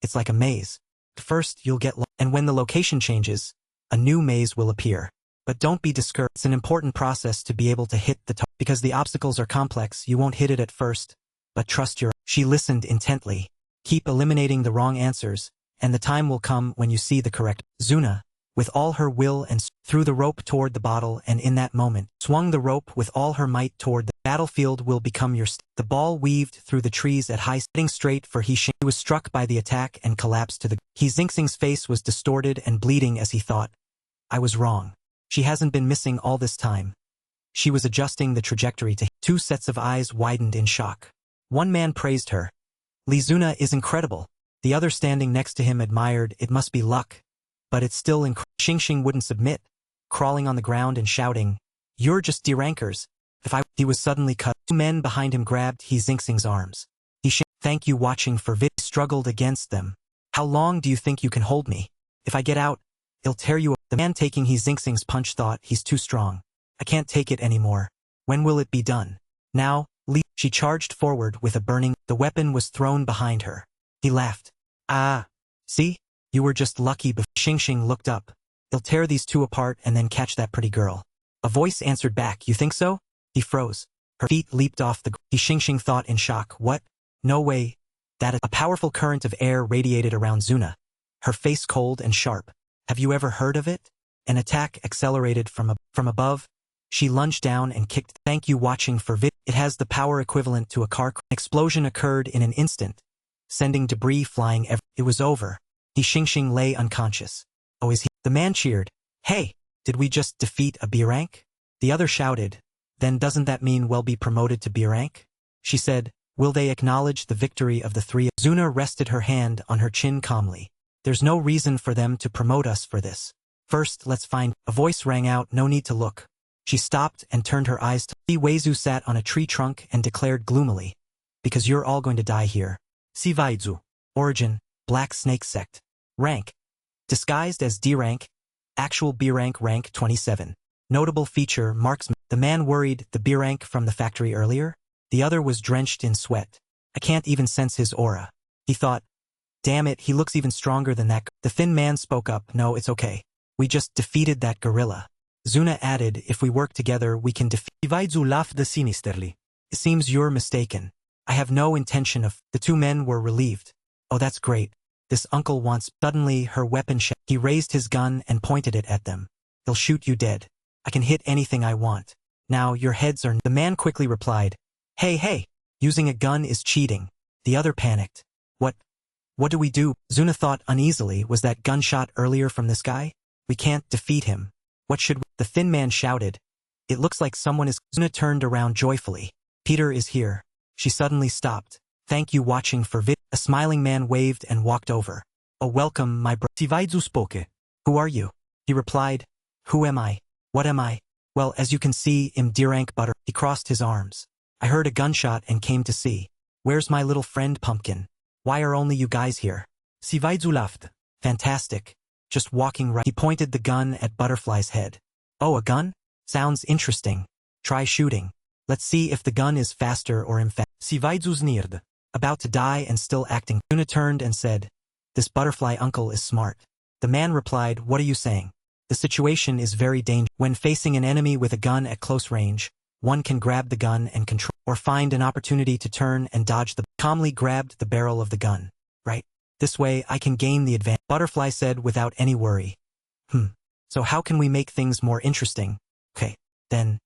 It's like a maze. First you'll get lost, and when the location changes, a new maze will appear. But don't be discouraged. It's an important process to be able to hit the target. Because the obstacles are complex, you won't hit it at first, but trust your. She listened intently. Keep eliminating the wrong answers, and the time will come when you see the correct. Zuna, with all her will and threw the rope toward the bottle, and in that moment, swung the rope with all her might toward the battlefield will become your. The ball weaved through the trees at high speed, straight for He Xing. He was struck by the attack and collapsed to the. He Xingxing's face was distorted and bleeding as he thought. I was wrong. She hasn't been missing all this time. She was adjusting the trajectory to. 2 sets of eyes widened in shock. One man praised her. Zuna is incredible. The other standing next to him admired. It must be luck. But it's still incredible. Xingxing wouldn't submit. crawling on the ground and shouting, "You're just D-rankers. He was suddenly cut. Two men behind him grabbed He Xingxing's arms. Thank you watching for vid. Struggled against them. How long do you think you can hold me? If I get out, it'll tear you up. The man taking He Xingxing's punch thought, he's too strong. I can't take it anymore. When will it be done? Now, leave. She charged forward with a burning. The weapon was thrown behind her. He laughed. Ah. See? You were just lucky. Xingxing looked up. He'll tear these two apart and then catch that pretty girl. A voice answered back, you think so? He froze. Her feet leaped off the ground. Xingxing thought in shock, what? No way. A powerful current of air radiated around Zuna, her face cold and sharp. Have you ever heard of it? An attack accelerated from above. She lunged down and kicked. Thank you watching for vid. It has the power equivalent to a car crash. Explosion occurred in an instant, sending debris flying It was over. Xingxing lay unconscious. Oh, is he? The man cheered. Hey, did we just defeat a B rank? The other shouted. Then doesn't that mean we'll be promoted to B rank? She said, will they acknowledge the victory of the three? Zuna rested her hand on her chin calmly. There's no reason for them to promote us for this. First, let's find. A voice rang out, no need to look. She stopped and turned her eyes to Weizu sat on a tree trunk and declared gloomily, because you're all going to die here. Weizu. Origin, Black Snake Sect. Rank, disguised as D rank, actual B rank, rank 27. Notable feature, marksman. The man worried the B rank from the factory earlier. The other was drenched in sweat. I can't even sense his aura. He thought, damn it, he looks even stronger than that. The thin man spoke up, no, it's okay. We just defeated that gorilla. Zuna added, if we work together, we can defeat. Weizu laughed sinisterly. It seems you're mistaken. I have no intention of. The two men were relieved. Oh, that's great. This uncle wants. Suddenly, her weapon He raised his gun and pointed it at them. He'll shoot you dead. I can hit anything I want. Now, your heads are. The man quickly replied, hey, using a gun is cheating. The other panicked. What do we do? Zuna thought uneasily, was that gunshot earlier from this guy? We can't defeat him. What should we? The thin man shouted. It looks like someone is. Zuna turned around joyfully. Peter is here. She suddenly stopped. Thank you watching for vid. A smiling man waved and walked over. Oh, welcome, my bro. Weizu spoke. Who are you? He replied. Who am I? What am I? Well, as you can see, im D-rank butter. He crossed his arms. I heard a gunshot and came to see. Where's my little friend Pumpkin? Why are only you guys here? Weizu laughed. Fantastic. Just walking right. He pointed the gun at Butterfly's head. Oh, a gun? Sounds interesting. Try shooting. Let's see if the gun is faster or Weizu sneered. About to die and still acting. Zuna turned and said, this butterfly uncle is smart. The man replied, what are you saying? The situation is very dangerous. When facing an enemy with a gun at close range, one can grab the gun and control, or find an opportunity to turn and dodge calmly grabbed the barrel of the gun. Right? This way I can gain the advantage. Butterfly said without any worry. So how can we make things more interesting? Okay, then,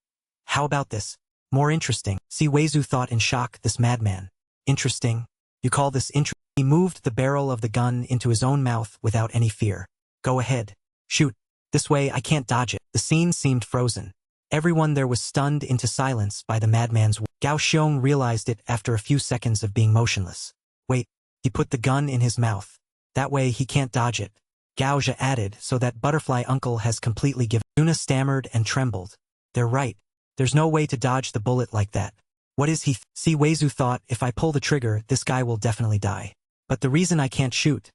how about this? More interesting. Weizu thought in shock, this madman. Interesting? You call this interesting? He moved the barrel of the gun into his own mouth without any fear. Go ahead. Shoot. This way I can't dodge it. The scene seemed frozen. Everyone there was stunned into silence by the madman's words. Gao Xiong realized it after a few seconds of being motionless. Wait, he put the gun in his mouth. That way he can't dodge it. Gaozha added, so that butterfly uncle has completely given. Zuna stammered and trembled. They're right. There's no way to dodge the bullet like that. What is he? Weizu thought, if I pull the trigger, this guy will definitely die. But the reason I can't shoot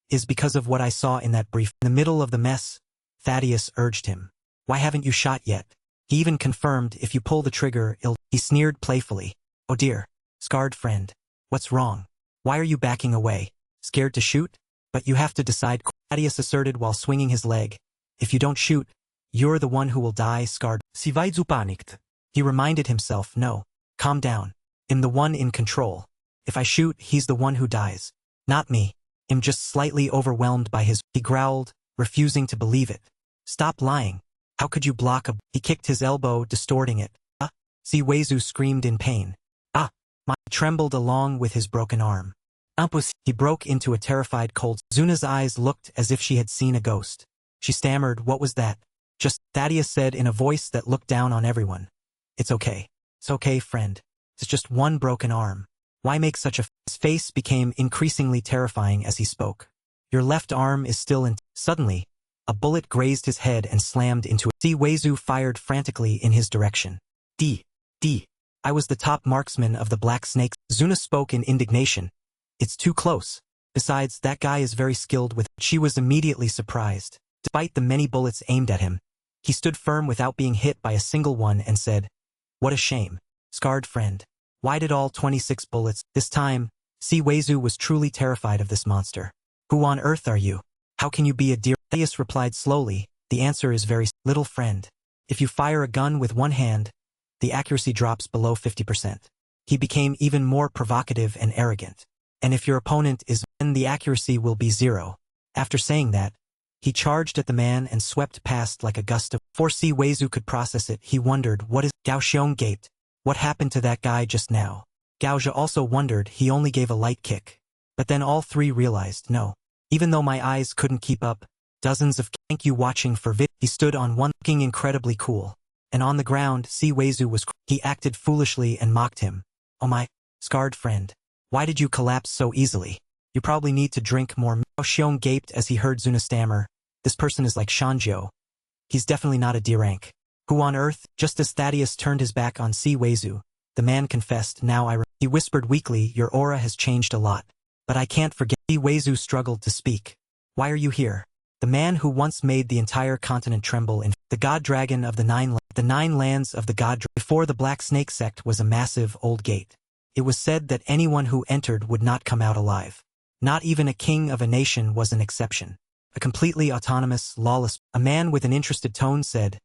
is because of what I saw in that brief. In the middle of the mess, Thaddeus urged him. Why haven't you shot yet? He even confirmed if you pull the trigger, he sneered playfully. Oh dear, scarred friend. What's wrong? Why are you backing away? Scared to shoot? But you have to decide, Thaddeus asserted while swinging his leg. If you don't shoot, you're the one who will die, scarred. Weizu panicked. He reminded himself, no, calm down. I'm the one in control. If I shoot, he's the one who dies. Not me. I'm just slightly overwhelmed by his. He growled, refusing to believe it. Stop lying. How could you block a... He kicked his elbow, distorting it. Weizu screamed in pain. He trembled along with his broken arm. He broke into a terrified cold. Zuna's eyes looked as if she had seen a ghost. She stammered, what was that? Just, Thaddeus said in a voice that looked down on everyone. It's okay. It's okay, friend. It's just one broken arm. Why make such a... His face became increasingly terrifying as he spoke. Your left arm is still in... Suddenly, A bullet grazed his head and slammed into it. Si Weizu fired frantically in his direction. D. I was the top marksman of the Black Snakes. Zuna spoke in indignation. It's too close. Besides, that guy is very skilled with. She was immediately surprised. Despite the many bullets aimed at him, he stood firm without being hit by a single one and said, "What a shame. Scarred friend. Why did all 26 bullets?" This time, Si Weizu was truly terrified of this monster. "Who on earth are you? How can you be a dear?" Thaddeus replied slowly, "The answer is very little friend. If you fire a gun with one hand, the accuracy drops below 50%. He became even more provocative and arrogant. And if your opponent is, then the accuracy will be 0. After saying that, he charged at the man and swept past like a gust of. Before Si Weizu could process it, he wondered, what is. Gao Xiong gaped. What happened to that guy just now? Gao Zhe also wondered. He only gave a light kick. But then all three realized, no. Even though my eyes couldn't keep up, dozens of. Thank you watching for vid. He stood on one, looking incredibly cool. And on the ground, Si Weizu was. He acted foolishly and mocked him. "Oh my, scarred friend. Why did you collapse so easily? You probably need to drink more." Gao Xiong gaped as he heard Zuna stammer. "This person is like Shanjiu. He's definitely not a D rank. Who on earth?" Just as Thaddeus turned his back on Si Weizu, the man confessed, He whispered weakly, "Your aura has changed a lot. But I can't forget." Si Weizu struggled to speak. "Why are you here?" The man who once made the entire continent tremble in the god dragon of the nine lands of the god before the Black Snake sect was a massive old gate. It was said that anyone who entered would not come out alive. Not even a king of a nation was an exception. A completely autonomous, lawless, a man with an interested tone said,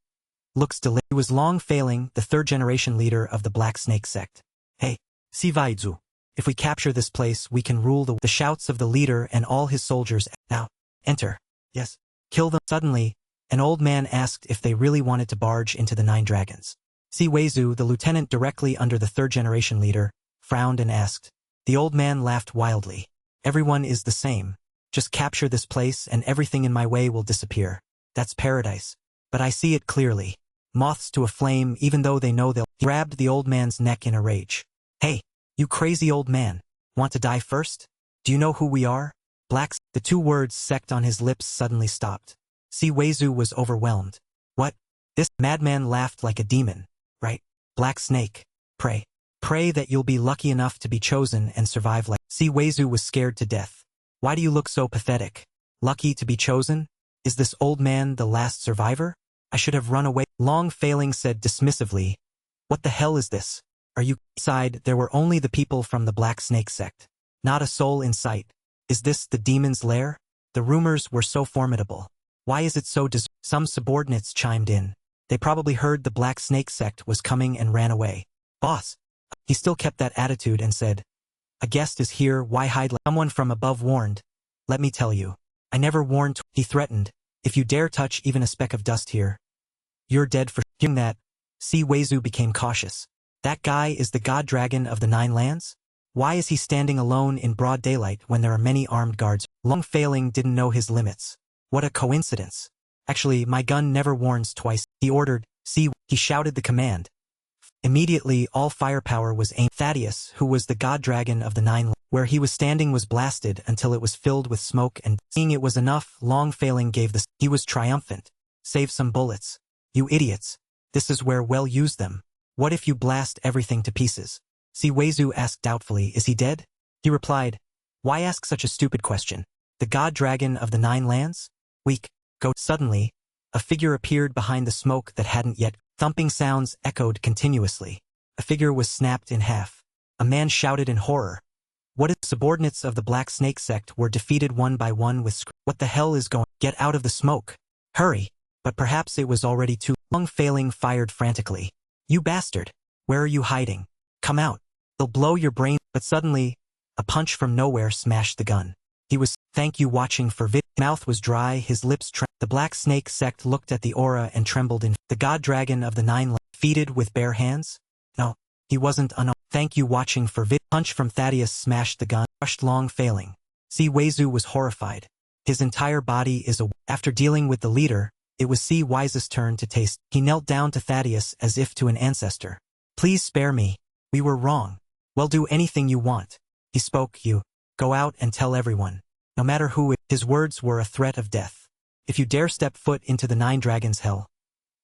"Looks delicious." He was long failing, the third-generation leader of the Black Snake sect. "Hey, Si Weizu. If we capture this place, we can rule the shouts of the leader and all his soldiers. Now, enter. Yes. Kill them." Suddenly, an old man asked if they really wanted to barge into the 9 dragons. Si Weizu, the lieutenant directly under the third-generation leader, frowned and asked. The old man laughed wildly. "Everyone is the same. Just capture this place and everything in my way will disappear. That's paradise. But I see it clearly. Moths to a flame even though they know they'll." He grabbed the old man's neck in a rage. "Hey, you crazy old man. Want to die first? Do you know who we are? Blacks." The 2 words secked on his lips suddenly stopped. Si Weizu was overwhelmed. "What? This?" Madman laughed like a demon. "Right. Black Snake. Pray that you'll be lucky enough to be chosen and survive like." Si Weizu was scared to death. "Why do you look so pathetic? Lucky to be chosen? Is this old man the last survivor? I should have run away." Long Failing said dismissively, "What the hell is this? Are you?" Inside, there were only the people from the Black Snake sect. Not a soul in sight. Is this the demon's lair? The rumors were so formidable. Why is it so Some subordinates chimed in. They probably heard the Black Snake sect was coming and ran away. "Boss." He still kept that attitude and said, "A guest is here, why hide?" Someone from above warned. "Let me tell you. I never warned." He threatened, "If you dare touch even a speck of dust here, you're dead for." Hearing that, Si Weizu became cautious. That guy is the god dragon of the 9 lands? Why is he standing alone in broad daylight when there are many armed guards? Long Failing didn't know his limits. What a coincidence. "Actually, my gun never warns twice," he ordered. He shouted the command. Immediately, all firepower was aimed. Thaddeus, who was the god dragon of the 9 lands, where he was standing was blasted until it was filled with smoke and, seeing it was enough, Long Failing gave the. He was triumphant. "Save some bullets. You idiots. This is where we'll use them. What if you blast everything to pieces?" Si Weizu asked doubtfully, "Is he dead?" He replied, "Why ask such a stupid question? The god dragon of the 9 lands? Weak. Go." Suddenly, a figure appeared behind the smoke that hadn't yet. Thumping sounds echoed continuously. A figure was snapped in half. A man shouted in horror. What is? Subordinates of the Black Snake sect were defeated one by one with "What the hell is going? Get out of the smoke. Hurry." But perhaps it was already too. Long Failing fired frantically. "You bastard. Where are you hiding? Come out. They'll blow your brain." But suddenly, a punch from nowhere smashed the gun. He was. Thank you watching for vid. His mouth was dry, his lips trembled. The Black Snake sect looked at the aura and trembled in. The god dragon of the 9 lands. Defeated with bare hands? No, he wasn't unarmed. Thank you watching for vid. Punch from Thaddeus smashed the gun, crushed Long Failing. Si Weizu was horrified. His entire body is a. After dealing with the leader, it was Si Wise's turn to taste. He knelt down to Thaddeus as if to an ancestor. "Please spare me. We were wrong. We'll do anything you want." He spoke. "You. Go out and tell everyone. No matter who it." His words were a threat of death. If you dare step foot into the Nine Dragons hell,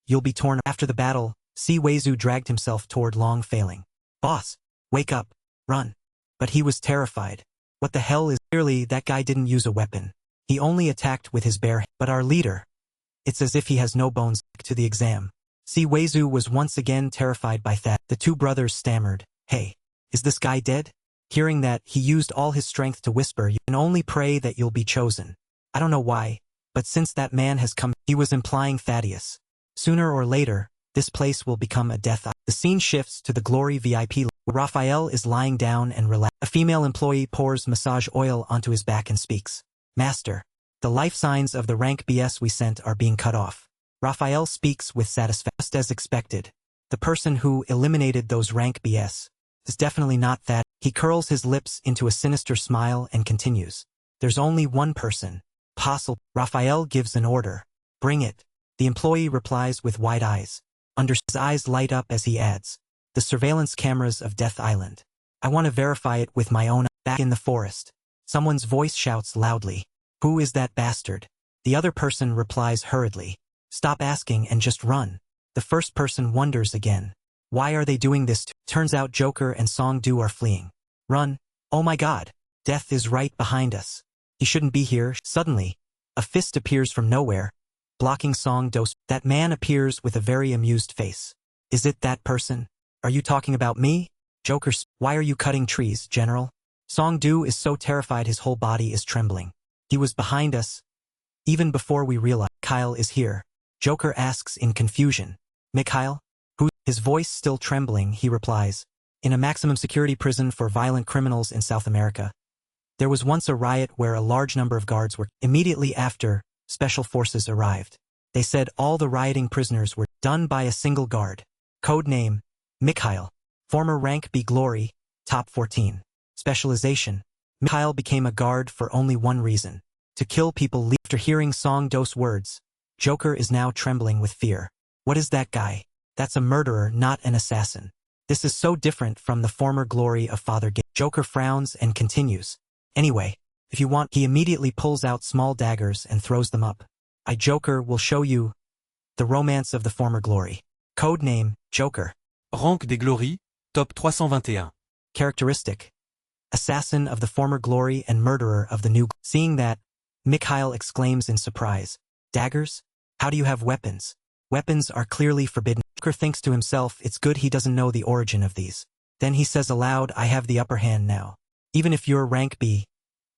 you'll be torn. After the battle, Si Weizu dragged himself toward Long failing. Boss, wake up, run. But he was terrified. What the hell is... Clearly, that guy didn't use a weapon. He only attacked with his bare hand. But our leader... It's as if he has no bones. To the exam. Si Weizu was once again terrified by that. The two brothers stammered, "Hey, is this guy dead?" Hearing that, he used all his strength to whisper, "You can only pray that you'll be chosen." I don't know why, but since that man has come, he was implying Thaddeus. Sooner or later, this place will become a death. The scene shifts to the Glory VIP. Raphael is lying down and relaxed. A female employee pours massage oil onto his back and speaks. "Master, the life signs of the rank BS we sent are being cut off." Raphael speaks with satisfaction. Just as expected, the person who eliminated those rank BS is definitely not that. He curls his lips into a sinister smile and continues. "There's only one person. Possible." Raphael gives an order. "Bring it." The employee replies with wide eyes. His eyes light up as he adds, "The surveillance cameras of Death Island. I want to verify it with my own." Back in the forest, someone's voice shouts loudly, "Who is that bastard?" The other person replies hurriedly, "Stop asking and just run." The first person wonders again. Why are they doing this? Turns out Joker and Song-do are fleeing. "Run. Oh my god. Death is right behind us. He shouldn't be here." Suddenly, a fist appears from nowhere, blocking Song-do's. That man appears with a very amused face. "Is it that person? Are you talking about me?" Joker, "Why are you cutting trees, General?" Song-do is so terrified his whole body is trembling. "He was behind us. Even before we realized." "Kyle is here." Joker asks in confusion. "Mikhail? Who?" His voice still trembling, he replies, "In a maximum security prison for violent criminals in South America. There was once a riot where a large number of guards were. Immediately after, special forces arrived. They said all the rioting prisoners were done by a single guard. Code name, Mikhail. Former rank B Glory, top 14. Specialization. Mikhail became a guard for only one reason. To kill people." After hearing Song-do's words, Joker is now trembling with fear. What is that guy? That's a murderer, not an assassin. This is so different from the former glory of Father Game. Joker frowns and continues. "Anyway, if you want..." He immediately pulls out small daggers and throws them up. "I, Joker, will show you the romance of the former glory." Code name, Joker. Rank des Glories, top 321. Characteristic. Assassin of the former glory and murderer of the new. Seeing that, Mikhail exclaims in surprise. "Daggers? How do you have weapons?" "Weapons are clearly forbidden." Joker thinks to himself it's good he doesn't know the origin of these. Then he says aloud, "I have the upper hand now. Even if you're rank B,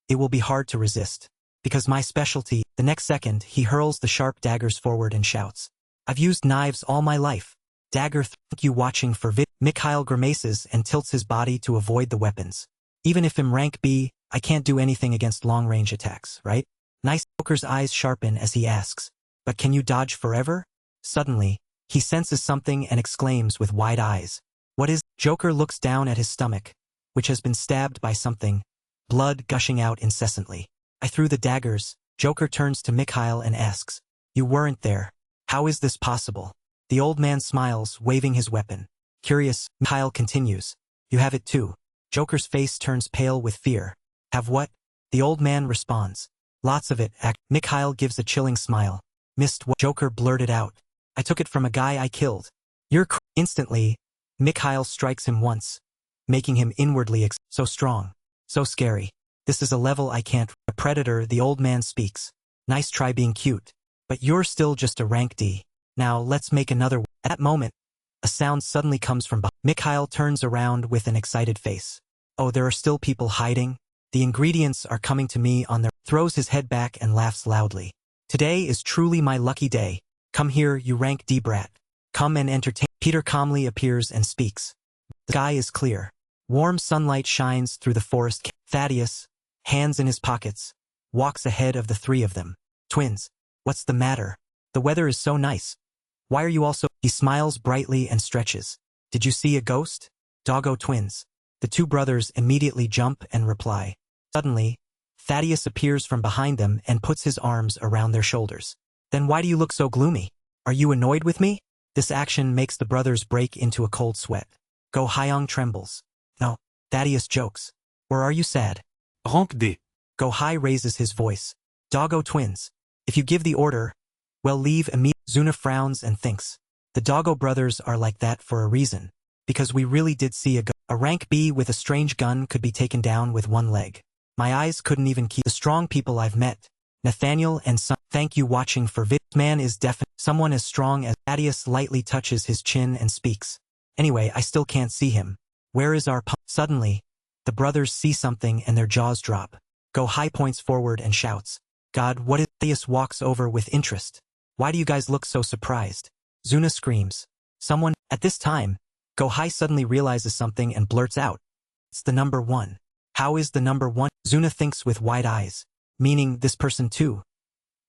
it will be hard to resist. Because my specialty..." The next second, he hurls the sharp daggers forward and shouts, "I've used knives all my life. Dagger thank you watching for vid." Mikhail grimaces and tilts his body to avoid the weapons. "Even if I'm rank B, I can't do anything against long-range attacks, right?" Nice. Joker's eyes sharpen as he asks, "But can you dodge forever?" Suddenly, he senses something and exclaims with wide eyes. "What is..." Joker looks down at his stomach, which has been stabbed by something, blood gushing out incessantly. "I threw the daggers." Joker turns to Mikhail and asks, "You weren't there. How is this possible?" The old man smiles, waving his weapon. Curious, Mikhail continues, "You have it too." Joker's face turns pale with fear. "Have what?" The old man responds, "Lots of it." Mikhail gives a chilling smile. "Missed what?" Joker blurted out. "I took it from a guy I killed." "You're Instantly, Mikhail strikes him once, making him inwardly so strong, so scary. "This is a level I can't." A predator, the old man speaks. "Nice try being cute. But you're still just a rank D. Now let's make another." At that moment, a sound suddenly comes from behind. Mikhail turns around with an excited face. "Oh, there are still people hiding? The ingredients are coming to me on their..." Throws his head back and laughs loudly. "Today is truly my lucky day. Come here, you rank D brat. Come and entertain." Peter calmly appears and speaks. The sky is clear. Warm sunlight shines through the forest. Thaddeus, hands in his pockets, walks ahead of the three of them. "Twins, what's the matter? The weather is so nice. Why are you all so..." He smiles brightly and stretches. "Did you see a ghost?" "Doggo twins." The two brothers immediately jump and reply. Suddenly, Thaddeus appears from behind them and puts his arms around their shoulders. "Then why do you look so gloomy? Are you annoyed with me?" This action makes the brothers break into a cold sweat. Go Hyung trembles. "No." Thaddeus jokes. "Or are you sad?" Rank D. Go Hai raises his voice. "Doggo twins, If you give the order, well, leave immediately. Zuna frowns and thinks. The Doggo brothers are like that for a reason. Because we really did see a rank B with a strange gun could be taken down with one leg. My eyes couldn't even keep the strong people I've met. Nathaniel and son. Thank you watching for vid. Man is definitely someone as strong as Thaddeus lightly touches his chin and speaks. Anyway, I still can't see him. Where is our Suddenly, the brothers see something and their jaws drop. Go High points forward and shouts. God, what is Thaddeus walks over with interest. Why do you guys look so surprised? Zuna screams. Someone. At this time, Go High suddenly realizes something and blurts out. It's the number 1. How is the number 1? Zuna thinks with wide eyes. Meaning this person too.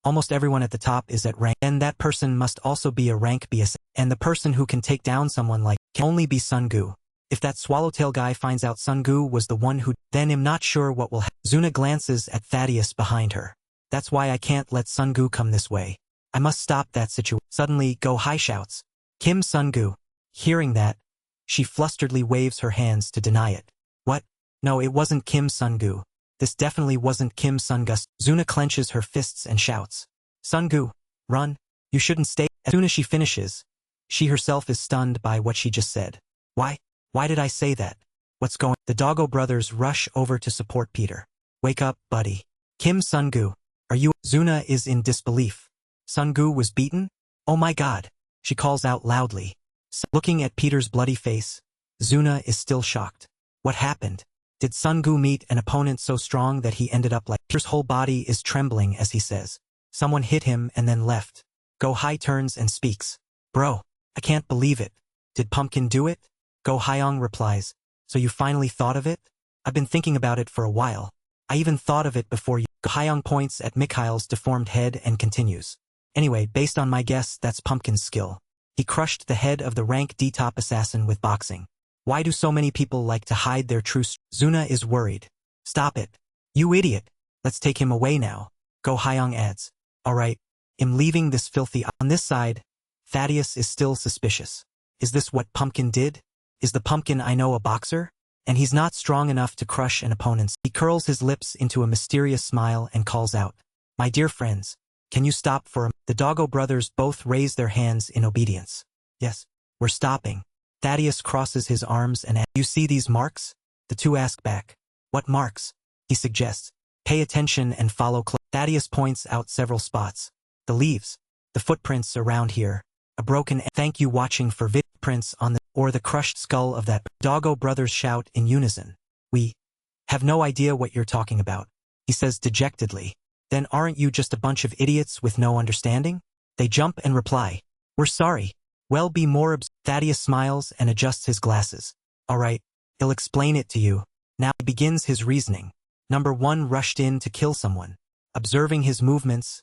Almost everyone at the top is at rank, and that person must also be a rank BS, and the person who can take down someone like can only be Sungu. If that swallowtail guy finds out Sungu was the one who, then I'm not sure what will happen. Zuna glances at Thaddeus behind her. That's why I can't let Sungu come this way. I must stop that situation. Suddenly, Go High shouts. Kim Sungu. Hearing that, she flusteredly waves her hands to deny it. What? No, it wasn't Kim Sungu. This definitely wasn't Kim Sungus. Zuna clenches her fists and shouts. Sungu, run. You shouldn't stay. As soon as she finishes, she herself is stunned by what she just said. Why? Why did I say that? What's going? The Doggo brothers rush over to support Peter. Wake up, buddy. Kim Sungu. Are you? Zuna is in disbelief. Sungu was beaten? Oh my god. She calls out loudly. Looking at Peter's bloody face, Zuna is still shocked. What happened? Did Sungu meet an opponent so strong that he ended up like Peter's whole body is trembling as he says. Someone hit him and then left. Go High turns and speaks. Bro, I can't believe it. Did Pumpkin do it? Go Hyong replies. So you finally thought of it? I've been thinking about it for a while. I even thought of it before you. Go Hyong points at Mikhail's deformed head and continues. Anyway, based on my guess, that's Pumpkin's skill. He crushed the head of the rank D top assassin with boxing. Why do so many people like to hide their true Zuna is worried. Stop it. You idiot. Let's take him away now. Go Hyong adds. Alright, I'm leaving this filthy. On this side, Thaddeus is still suspicious. Is this what Pumpkin did? Is the Pumpkin I know a boxer? And he's not strong enough to crush an opponent's. He curls his lips into a mysterious smile and calls out. My dear friends, can you stop for a... The Doggo brothers both raise their hands in obedience. Yes, we're stopping. Thaddeus crosses his arms and asks, you see these marks? The two ask back. What marks? He suggests. Pay attention and follow close. Thaddeus points out several spots. The leaves. The footprints around here. A broken... Thank you watching for footprints on the... Or the crushed skull of that... Doggo brothers shout in unison. We have no idea what you're talking about. He says dejectedly. Then aren't you just a bunch of idiots with no understanding? They jump and reply. We're sorry. Well, be more Thaddeus smiles and adjusts his glasses. Alright, he'll explain it to you. Now he begins his reasoning. Number 1 rushed in to kill someone. Observing his movements,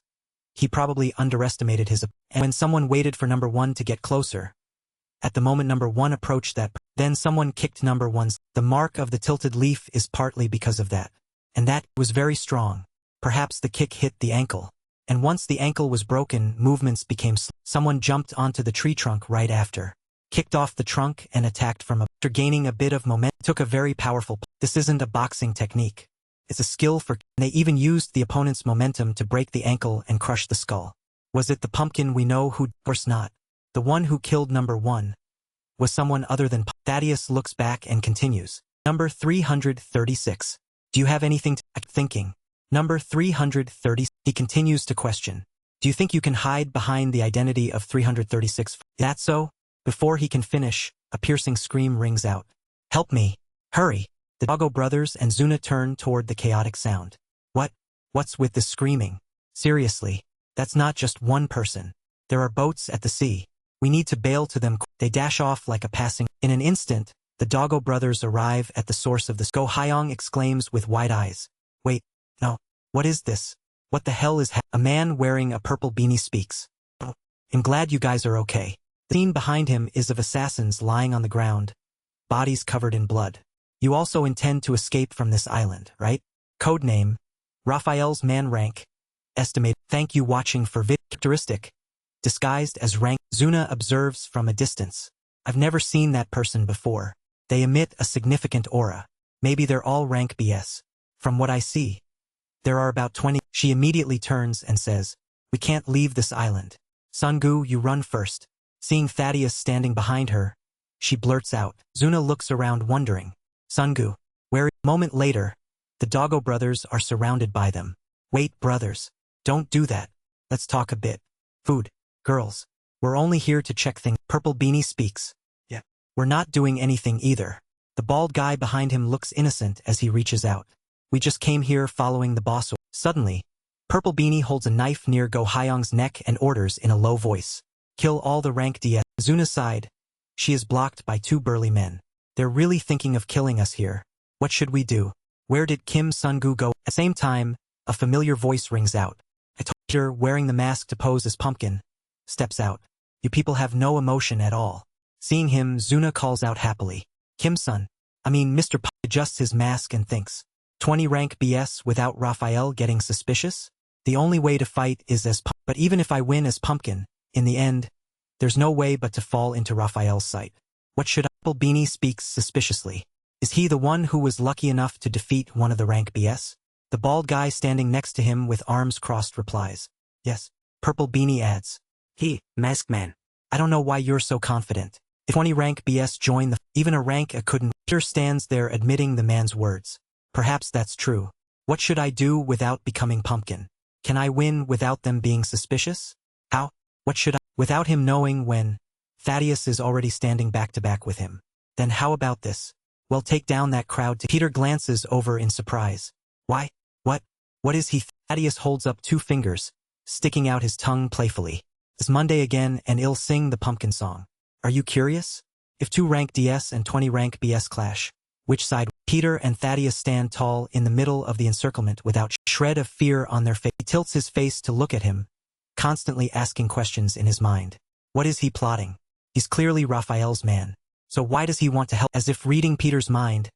he probably underestimated his... And when someone waited for number 1 to get closer, at the moment number 1 approached that, then someone kicked number 1's. The mark of the tilted leaf is partly because of that. And that was very strong. Perhaps the kick hit the ankle. And once the ankle was broken, movements became slow. Someone jumped onto the tree trunk right after, kicked off the trunk and attacked from after gaining a bit of momentum. Took a very powerful... This isn't a boxing technique. It's a skill for... They even used the opponent's momentum to break the ankle and crush the skull. Was it the Pumpkin we know who... Of course not. The one who killed number 1 was someone other than... Thaddeus looks back and continues. Number 336. Do you have anything to... Thinking. Number 330. He continues to question. Do you think you can hide behind the identity of 336? That so? Before he can finish, a piercing scream rings out. Help me. Hurry. The Doggo brothers and Zuna turn toward the chaotic sound. What? What's with this screaming? Seriously, that's not just one person. There are boats at the sea. We need to bail to them. They dash off like a passing. In an instant, the Doggo brothers arrive at the source of the... Go Hyong exclaims with wide eyes. Wait, no. What is this? What the hell is A man wearing a purple beanie speaks. Oh, I'm glad you guys are okay. The scene behind him is of assassins lying on the ground, bodies covered in blood. You also intend to escape from this island, right? Codename, Raphael's man rank. Estimate. Thank you watching for characteristic. Disguised as rank. Zuna observes from a distance. I've never seen that person before. They emit a significant aura. Maybe they're all rank BS. From what I see, there are about 20. She immediately turns and says, We can't leave this island. Sungu, you run first. Seeing Thaddeus standing behind her, she blurts out. Zuna looks around wondering. Sungu, where? Moment later, the Doggo brothers are surrounded by them. Wait, brothers. Don't do that. Let's talk a bit. Food. Girls. We're only here to check things. Purple Beanie speaks. Yeah. We're not doing anything either. The bald guy behind him looks innocent as he reaches out. We just came here following the boss. Suddenly, Purple Beanie holds a knife near Go Hyung's neck and orders in a low voice. Kill all the rank DS. Zuna's side. She is blocked by two burly men. They're really thinking of killing us here. What should we do? Where did Kim Sungu go? At the same time, a familiar voice rings out. A teacher wearing the mask to pose as Pumpkin steps out. You people have no emotion at all. Seeing him, Zuna calls out happily. Mr. P adjusts his mask and thinks. 20 rank BS without Raphael getting suspicious? The only way to fight is as Pumpkin. But even if I win as Pumpkin, in the end, there's no way but to fall into Raphael's sight. What should I? Purple Beanie speaks suspiciously. Is he the one who was lucky enough to defeat one of the rank BS? The bald guy standing next to him with arms crossed replies. Yes. Purple Beanie adds. He, Masked Man. I don't know why you're so confident. If 20 rank BS join even a rank A couldn't. Peter stands there admitting the man's words. Perhaps that's true. What should I do without becoming Pumpkin? Can I win without them being suspicious? How? What should I? Without him knowing when Thaddeus is already standing back to back with him. Then how about this? Well, take down that crowd. Peter glances over in surprise. Why? What is he? Thaddeus holds up two fingers, sticking out his tongue playfully. It's Monday again and he'll sing the Pumpkin song. Are you curious? If 2 rank DS and 20 rank BS clash, which side? Peter and Thaddeus stand tall in the middle of the encirclement without shred of fear on their face. He tilts his face to look at him, constantly asking questions in his mind. What is he plotting? He's clearly Raphael's man. So why does he want to help? As if reading Peter's mind,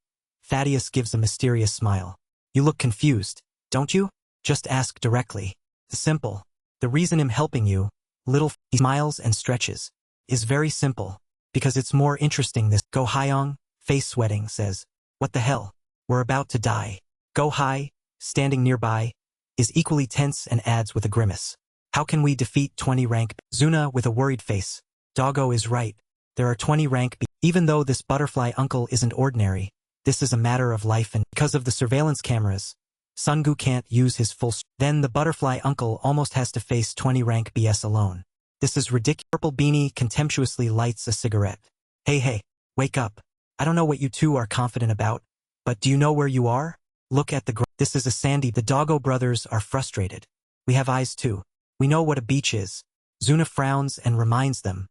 Thaddeus gives a mysterious smile. You look confused, don't you? Just ask directly. Simple. The reason I'm helping you, he smiles and stretches, is very simple. Because it's more interesting this. Go Hyung, face sweating, says. What the hell? We're about to die. Go Hai, standing nearby, is equally tense and adds with a grimace. How can we defeat 20 rank? Zuna with a worried face. Doggo is right. There are 20 rank B. Even though this butterfly uncle isn't ordinary, this is a matter of life and because of the surveillance cameras, Sungu can't use his full Then the butterfly uncle almost has to face 20 rank BS alone. This is ridiculous. Purple Beanie contemptuously lights a cigarette. Hey, wake up. I don't know what you two are confident about, but do you know where you are? Look at the ground. This is a sandy. The Doggo brothers are frustrated. We have eyes too. We know what a beach is. Zuna frowns and reminds them.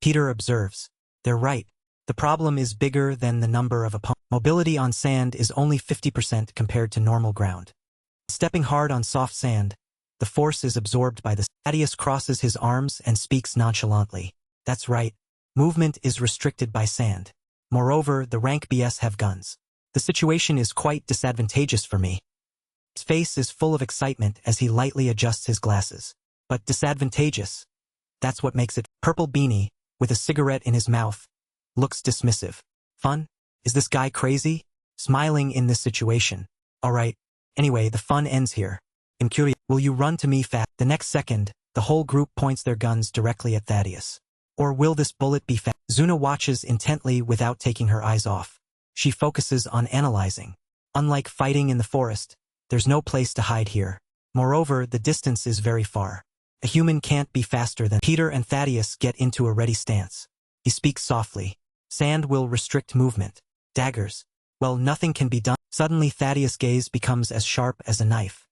Peter observes. They're right. The problem is bigger than the number of opponents. Mobility on sand is only 50% compared to normal ground. Stepping hard on soft sand, the force is absorbed by the. Thaddeus crosses his arms and speaks nonchalantly. That's right. Movement is restricted by sand. Moreover, the rank BS have guns. The situation is quite disadvantageous for me. His face is full of excitement as he lightly adjusts his glasses. But disadvantageous. That's what makes it. Purple Beanie, with a cigarette in his mouth, looks dismissive. Fun? Is this guy crazy? Smiling in this situation. Alright. Anyway, the fun ends here. I'm curious. Will you run to me fast? The next second, the whole group points their guns directly at Thaddeus. Or will this bullet be fast? Zuna watches intently without taking her eyes off. She focuses on analyzing. Unlike fighting in the forest, there's no place to hide here. Moreover, the distance is very far. A human can't be faster than. Peter and Thaddeus get into a ready stance. He speaks softly. Sand will restrict movement. Daggers. Well, nothing can be done. Suddenly Thaddeus' gaze becomes as sharp as a knife.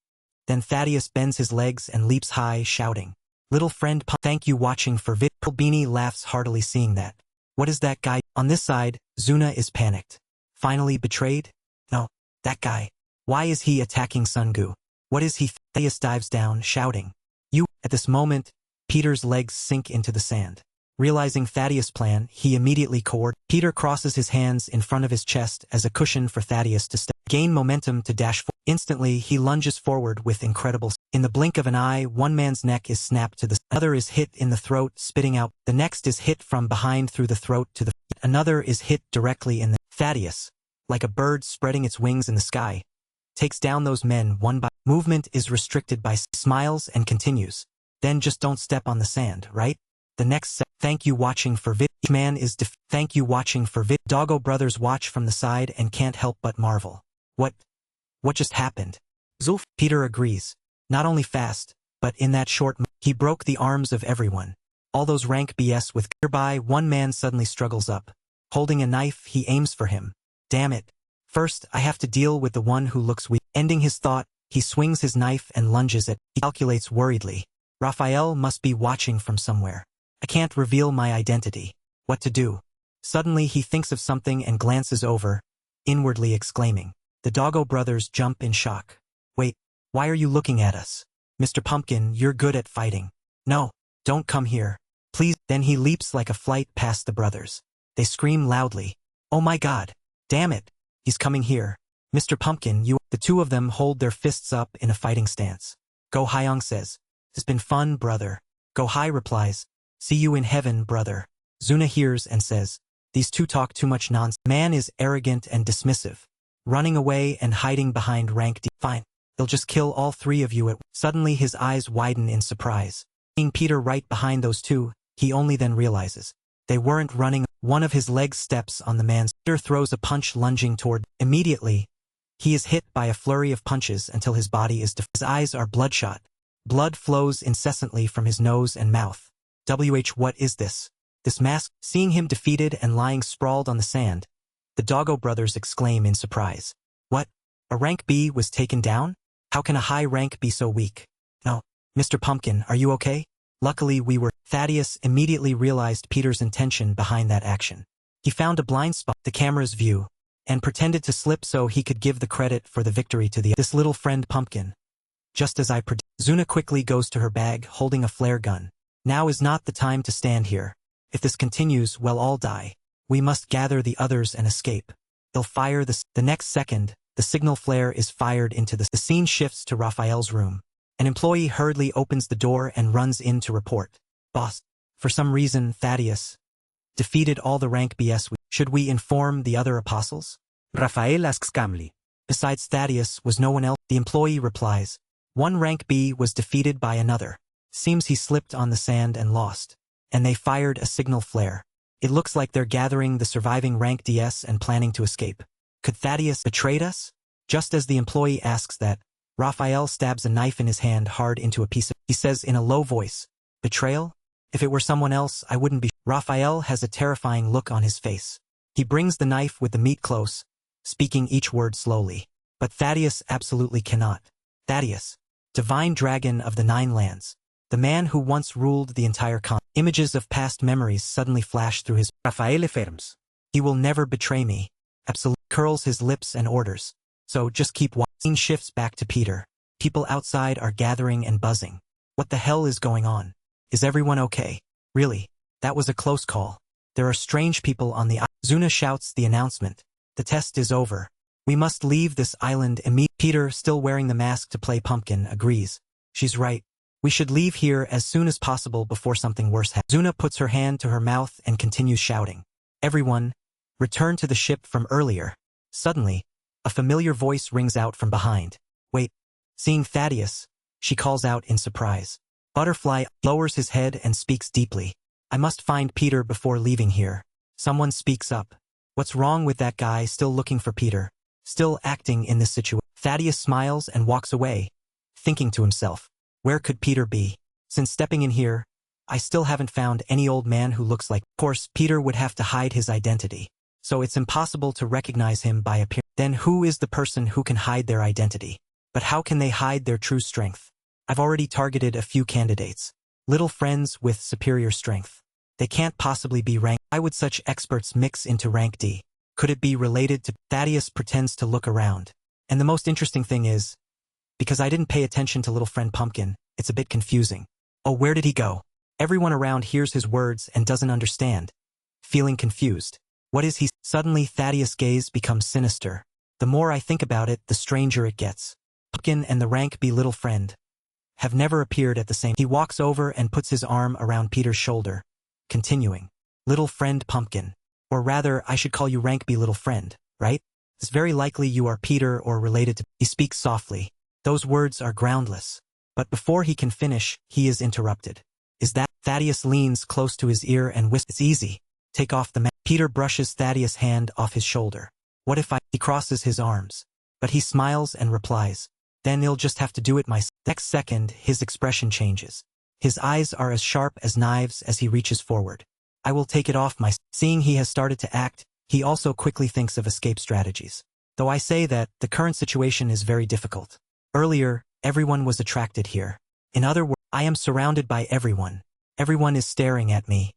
Then Thaddeus bends his legs and leaps high, shouting. Little friend, thank you watching for vid. Purple Beanie laughs heartily seeing that. What is that guy? On this side, Zuna is panicked. Finally betrayed? No, that guy. Why is he attacking Sungu? What is he? Thaddeus dives down, shouting. You. At this moment, Peter's legs sink into the sand. Realizing Thaddeus' plan, he immediately coordinates. Peter crosses his hands in front of his chest as a cushion for Thaddeus to gain momentum to dash forward. Instantly, he lunges forward with incredible. In the blink of an eye, one man's neck is snapped to the other is hit in the throat, spitting out. The next is hit from behind through the throat to the. Another is hit directly in the. Thaddeus, like a bird spreading its wings in the sky, takes down those men one by. Movement is restricted by. Smiles and continues. Then just don't step on the sand, right? The next thank you watching for vid. Man is thank you watching for vid. Doggo brothers watch from the side and can't help but marvel. What just happened? Zof. Peter agrees. Not only fast, but in that short he broke the arms of everyone. All those rank BS with nearby one man suddenly struggles up. Holding a knife, he aims for him. Damn it. First, I have to deal with the one who looks weak. Ending his thought, he swings his knife and lunges at. He calculates worriedly. Raphael must be watching from somewhere. I can't reveal my identity. What to do? Suddenly he thinks of something and glances over, inwardly exclaiming. The Doggo brothers jump in shock. Wait, why are you looking at us? Mr. Pumpkin, you're good at fighting. No, don't come here. Please. Then he leaps like a flight past the brothers. They scream loudly. Oh my God. Damn it. He's coming here. Mr. Pumpkin, you. The two of them hold their fists up in a fighting stance. Go Hyung says. It's been fun, brother. Go Hai replies. See you in heaven, brother. Zuna hears and says. These two talk too much nonsense. Man is arrogant and dismissive. Running away and hiding behind rank D. Fine. They'll just kill all three of you at. Suddenly his eyes widen in surprise. Seeing Peter right behind those two, he only then realizes. They weren't running. One of his legs steps on the man's. Peter throws a punch lunging toward. Immediately, he is hit by a flurry of punches until his body is his eyes are bloodshot. Blood flows incessantly from his nose and mouth. What is this? This mask? Seeing him defeated and lying sprawled on the sand, the Doggo brothers exclaim in surprise. What? A rank B was taken down? How can a high rank be so weak? No. Mr. Pumpkin, are you okay? Luckily we were. Thaddeus immediately realized Peter's intention behind that action. He found a blind spot, the camera's view, and pretended to slip so he could give the credit for the victory to this little friend Pumpkin. Just as I predicted. Zuna quickly goes to her bag holding a flare gun. Now is not the time to stand here. If this continues, we'll all die. We must gather the others and escape. They'll fire the next second, the signal flare is fired into the scene shifts to Raphael's room. An employee hurriedly opens the door and runs in to report. Boss, for some reason Thaddeus defeated all the rank BS. Should we inform the other apostles? Raphael asks calmly. Besides Thaddeus was no one else. The employee replies. One rank B was defeated by another. Seems he slipped on the sand and lost. And they fired a signal flare. It looks like they're gathering the surviving rank DS and planning to escape. Could Thaddeus betrayed us? Just as the employee asks that, Raphael stabs a knife in his hand hard into a piece of. He says in a low voice, Betrayal? If it were someone else, I wouldn't be. Raphael has a terrifying look on his face. He brings the knife with the meat close, speaking each word slowly. But Thaddeus absolutely cannot. Thaddeus, divine dragon of the 9 lands. The man who once ruled the entire continent. Images of past memories suddenly flash through his. Raphael affirms. He will never betray me. Absolutely. Curls his lips and orders. So just keep watching. Scene shifts back to Peter. People outside are gathering and buzzing. What the hell is going on? Is everyone okay? Really? That was a close call. There are strange people on the island. Zuna shouts the announcement. The test is over. We must leave this island immediately. Peter, still wearing the mask to play Pumpkin, agrees. She's right. We should leave here as soon as possible before something worse happens. Zuna puts her hand to her mouth and continues shouting. Everyone, return to the ship from earlier. Suddenly, a familiar voice rings out from behind. Wait. Seeing Thaddeus, she calls out in surprise. Butterfly lowers his head and speaks deeply. I must find Peter before leaving here. Someone speaks up. What's wrong with that guy still looking for Peter? Still acting in this situation? Thaddeus smiles and walks away, thinking to himself. Where could Peter be? Since stepping in here, I still haven't found any old man who looks like. Of course, Peter would have to hide his identity, so it's impossible to recognize him by appearance. Then who is the person who can hide their identity? But how can they hide their true strength? I've already targeted a few candidates. Little friends with superior strength. They can't possibly be rank. Why would such experts mix into rank D? Could it be related to? Thaddeus pretends to look around. And the most interesting thing is, because I didn't pay attention to little friend Pumpkin, it's a bit confusing. Oh, where did he go? Everyone around hears his words and doesn't understand. Feeling confused. What is he? Suddenly Thaddeus' gaze becomes sinister. The more I think about it, the stranger it gets. Pumpkin and the rank B little friend have never appeared at the same. He walks over and puts his arm around Peter's shoulder, continuing. Little friend Pumpkin. Or rather, I should call you rank B little friend, right? It's very likely you are Peter or related to. He speaks softly. Those words are groundless. But before he can finish, he is interrupted. Is that? Thaddeus leans close to his ear and whispers, "It's easy. Take off the mask." Peter brushes Thaddeus' hand off his shoulder. "What if I?" He crosses his arms. But he smiles and replies, "Then you'll just have to do it myself." Next second, his expression changes. His eyes are as sharp as knives as he reaches forward. "I will take it off myself." Seeing he has started to act, he also quickly thinks of escape strategies. Though I say that, the current situation is very difficult. Earlier, everyone was attracted here. In other words, I am surrounded by everyone. Everyone is staring at me.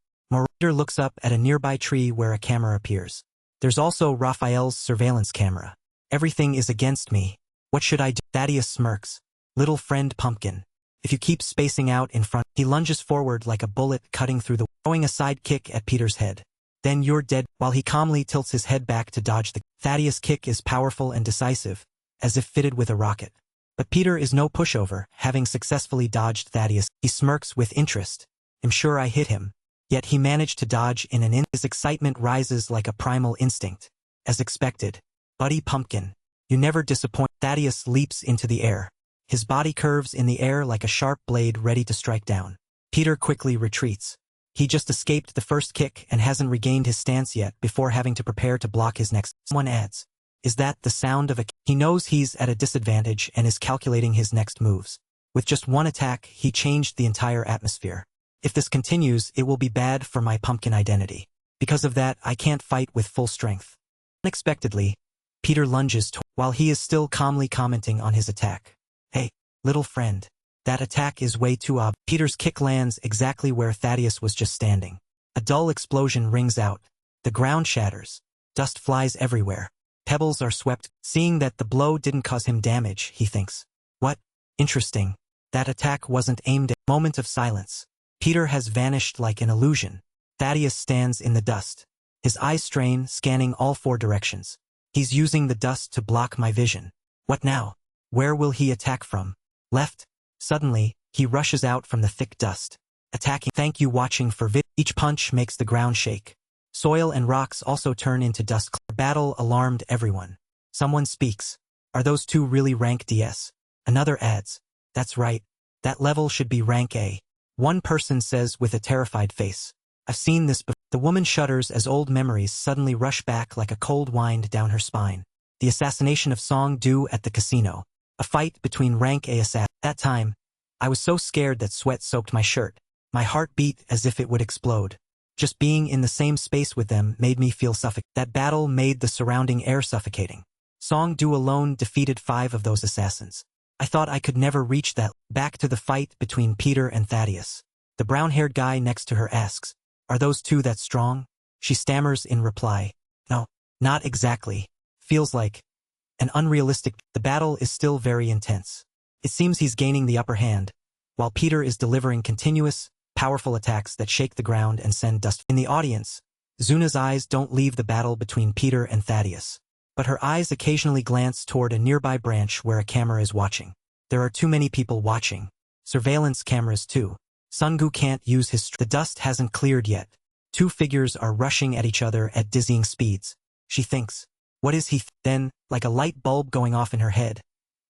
Peter looks up at a nearby tree where a camera appears. There's also Raphael's surveillance camera. Everything is against me. What should I do? Thaddeus smirks. "Little friend Pumpkin. If you keep spacing out in front." He lunges forward like a bullet cutting through throwing a side kick at Peter's head. "Then you're dead." While he calmly tilts his head back to dodge the Thaddeus' kick is powerful and decisive, as if fitted with a rocket. But Peter is no pushover, having successfully dodged Thaddeus. He smirks with interest. "I'm sure I hit him." Yet he managed to dodge in an instant. His excitement rises like a primal instinct. As expected. "Buddy Pumpkin. You never disappoint." Thaddeus leaps into the air. His body curves in the air like a sharp blade ready to strike down. Peter quickly retreats. He just escaped the first kick and hasn't regained his stance yet before having to prepare to block his next. Someone adds, "Is that the sound of a?" He knows he's at a disadvantage and is calculating his next moves. With just one attack, he changed the entire atmosphere. If this continues, it will be bad for my pumpkin identity. Because of that, I can't fight with full strength. Unexpectedly, Peter lunges while he is still calmly commenting on his attack. "Hey, little friend. That attack is way too obvious." Peter's kick lands exactly where Thaddeus was just standing. A dull explosion rings out. The ground shatters. Dust flies everywhere. Pebbles are swept. Seeing that the blow didn't cause him damage, he thinks, "What? Interesting. That attack wasn't aimed at." Moment of silence. Peter has vanished like an illusion. Thaddeus stands in the dust. His eyes strain, scanning all four directions. He's using the dust to block my vision. What now? Where will he attack from? Left? Suddenly, he rushes out from the thick dust. Attacking. Thank you watching for Each punch makes the ground shake. Soil and rocks also turn into dust. The battle alarmed everyone. Someone speaks. "Are those two really rank DS?" Another adds, "That's right. That level should be rank A." One person says with a terrified face, "I've seen this before." The woman shudders as old memories suddenly rush back like a cold wind down her spine. The assassination of Song Du at the casino. A fight between rank A assassins. That time, I was so scared that sweat soaked my shirt. My heart beat as if it would explode. Just being in the same space with them made me feel suffocated. That battle made the surrounding air suffocating. Song Du alone defeated 5 of those assassins. I thought I could never reach that. Back to the fight between Peter and Thaddeus. The brown-haired guy next to her asks, "Are those two that strong?" She stammers in reply, "No, not exactly. Feels like an unrealistic." The battle is still very intense. It seems he's gaining the upper hand, while Peter is delivering continuous, powerful attacks that shake the ground and send dust. In the audience, Zuna's eyes don't leave the battle between Peter and Thaddeus. But her eyes occasionally glance toward a nearby branch where a camera is watching. There are too many people watching. Surveillance cameras too. Sungu can't use his The dust hasn't cleared yet. 2 figures are rushing at each other at dizzying speeds. She thinks, "What is he?" Then, like a light bulb going off in her head,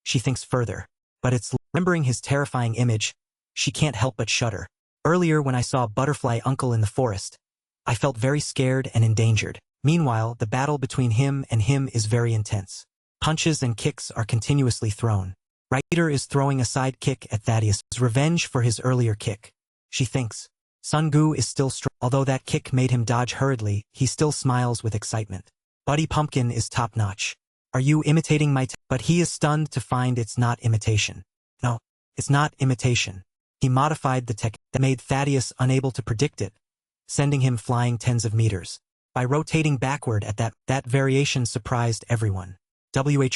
she thinks further. But it's remembering his terrifying image, she can't help but shudder. Earlier when I saw Butterfly Uncle in the forest, I felt very scared and endangered. Meanwhile, the battle between him and him is very intense. Punches and kicks are continuously thrown. Peter is throwing a side kick at Thaddeus' revenge for his earlier kick. She thinks. Sungu is still strong. Although that kick made him dodge hurriedly, he still smiles with excitement. Buddy Pumpkin is top-notch. "Are you imitating my?" But he is stunned to find it's not imitation. No, it's not imitation. He modified the tech that made Thaddeus unable to predict it, sending him flying tens of meters. By rotating backward at that variation surprised everyone.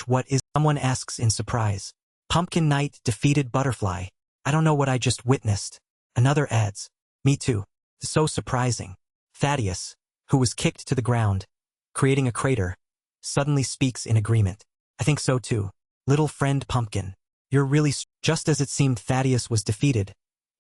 What is? Someone asks in surprise. Pumpkin Knight defeated Butterfly. I don't know what I just witnessed. Another adds. Me too. So surprising. Thaddeus, who was kicked to the ground, creating a crater, suddenly speaks in agreement. I think so too. Little friend Pumpkin. You're really just as it seemed Thaddeus was defeated.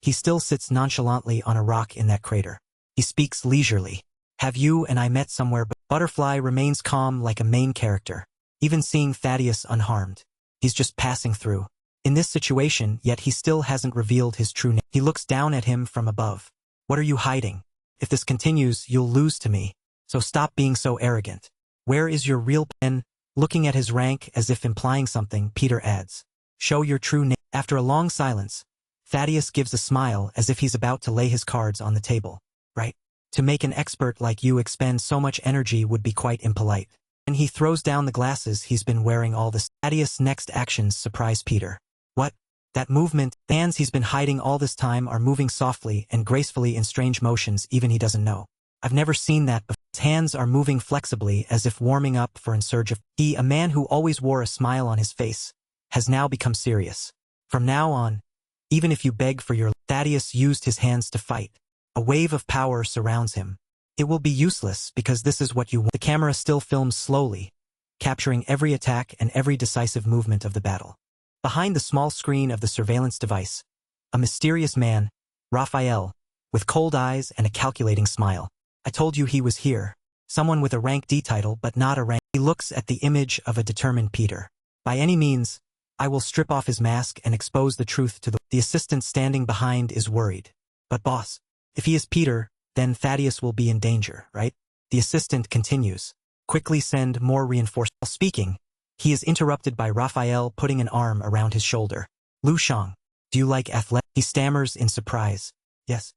He still sits nonchalantly on a rock in that crater. He speaks leisurely. Have you and I met somewhere? But Butterfly remains calm like a main character, even seeing Thaddeus unharmed. He's just passing through. in this situation, yet he still hasn't revealed his true name. He looks down at him from above. What are you hiding? If this continues, you'll lose to me. So stop being so arrogant. Where is your real pen? Looking at his rank as if implying something, Peter adds. Show your true name. After a long silence, Thaddeus gives a smile as if he's about to lay his cards on the table. Right? To make an expert like you expend so much energy would be quite impolite. And he throws down the glasses he's been wearing all this. Thaddeus' next actions surprise Peter. What? That movement, the hands he's been hiding all this time are moving softly and gracefully in strange motions even he doesn't know. I've never seen that before. His hands are moving flexibly as if warming up for a surge of. He, a man who always wore a smile on his face, has now become serious. From now on, even if you beg for your. Thaddeus used his hands to fight. A wave of power surrounds him. It will be useless because this is what you want. The camera still films slowly, capturing every attack and every decisive movement of the battle. Behind the small screen of the surveillance device, a mysterious man, Raphael, with cold eyes and a calculating smile. I told you he was here. Someone with a rank D title but not a rank. He looks at the image of a determined Peter. By any means, I will strip off his mask and expose the truth to the assistant standing behind is worried. But boss, if he is Peter, then Thaddeus will be in danger, right? The assistant continues. Quickly send more reinforcements. While speaking, he is interrupted by Raphael putting an arm around his shoulder. Lu Shang, do you like athletic? He stammers in surprise. Yes.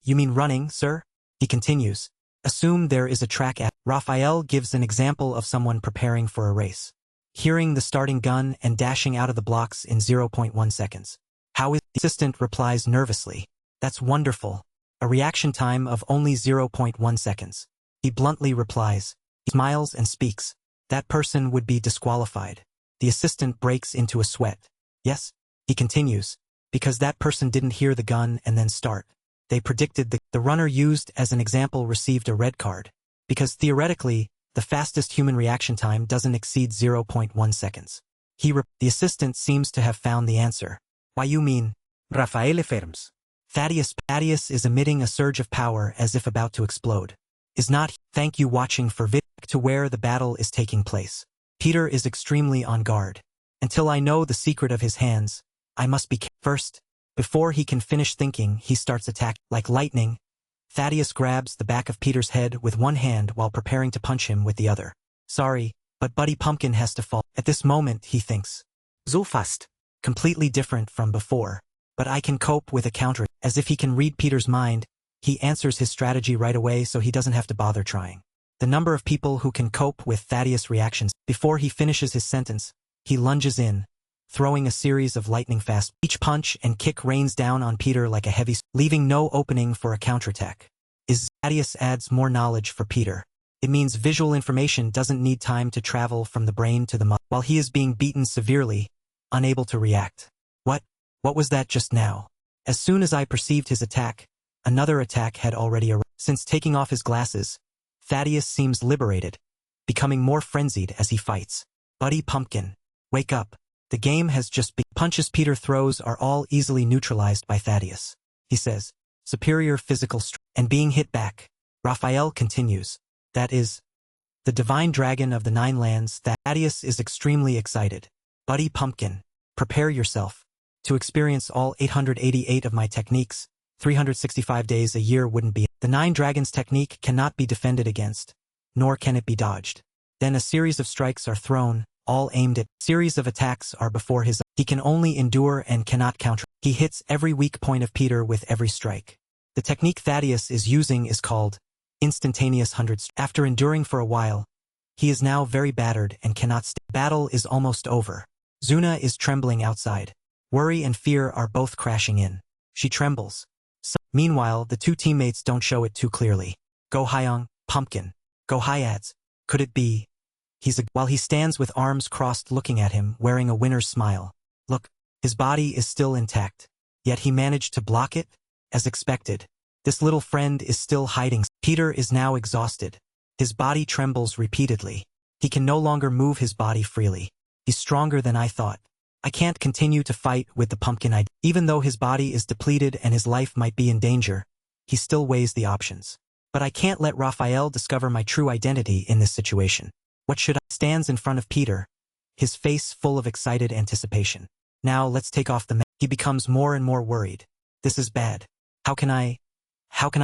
You mean running, sir? He continues. Assume there is a track at. Raphael gives an example of someone preparing for a race. Hearing the starting gun and dashing out of the blocks in 0.1 seconds. How is the assistant replies nervously. That's wonderful. A reaction time of only 0.1 seconds. He bluntly replies. He smiles and speaks. That person would be disqualified. The assistant breaks into a sweat. Yes, he continues, because that person didn't hear the gun and then start. They predicted the runner used as an example received a red card, because theoretically, the fastest human reaction time doesn't exceed 0.1 seconds. The assistant seems to have found the answer. Why you mean? Rafael affirms. Thaddeus is emitting a surge of power as if about to explode. Is not. Thank you watching for to where the battle is taking place. Peter is extremely on guard. Until I know the secret of his hands, I must be first. Before he can finish thinking, he starts attacking. Like lightning, Thaddeus grabs the back of Peter's head with one hand while preparing to punch him with the other. Sorry, but Buddy Pumpkin has to fall. At this moment, he thinks. So fast. Completely different from before. But I can cope with a counter. As if he can read Peter's mind, he answers his strategy right away so he doesn't have to bother trying. The number of people who can cope with Thaddeus' reactions. Before he finishes his sentence, he lunges in, throwing a series of lightning-fast. Each punch and kick rains down on Peter like a heavy, leaving no opening for a counterattack. Thaddeus adds more knowledge for Peter. It means visual information doesn't need time to travel from the brain to the muscle. While he is being beaten severely, unable to react. What was that just now? As soon as I perceived his attack, another attack had already arrived. Since taking off his glasses, Thaddeus seems liberated, becoming more frenzied as he fights. Buddy Pumpkin, wake up. The game has just begun. Punches Peter throws are all easily neutralized by Thaddeus. He says, superior physical strength, and being hit back. Raphael continues. That is, the divine dragon of the nine lands. Thaddeus is extremely excited. Buddy Pumpkin, prepare yourself. To experience all 888 of my techniques, 365 days a year wouldn't be. The Nine Dragons technique cannot be defended against, nor can it be dodged. Then a series of strikes are thrown, all aimed at. Series of attacks are before his. He can only endure and cannot counter. He hits every weak point of Peter with every strike. The technique Thaddeus is using is called instantaneous hundreds. After enduring for a while, he is now very battered and cannot stay. Battle is almost over. Zuna is trembling outside. Worry and fear are both crashing in. She trembles. Meanwhile, the two teammates don't show it too clearly. Go Hyung, Pumpkin. Go Hyads. Could it be? While he stands with arms crossed looking at him, wearing a winner's smile. Look, his body is still intact. Yet he managed to block it? As expected. This little friend is still hiding. Peter is now exhausted. His body trembles repeatedly. He can no longer move his body freely. He's stronger than I thought. I can't continue to fight with the pumpkin idea. Even though his body is depleted and his life might be in danger, he still weighs the options. But I can't let Raphael discover my true identity in this situation. What should I? Stands in front of Peter, his face full of excited anticipation. Now let's take off the mask. He becomes more and more worried. This is bad. How can I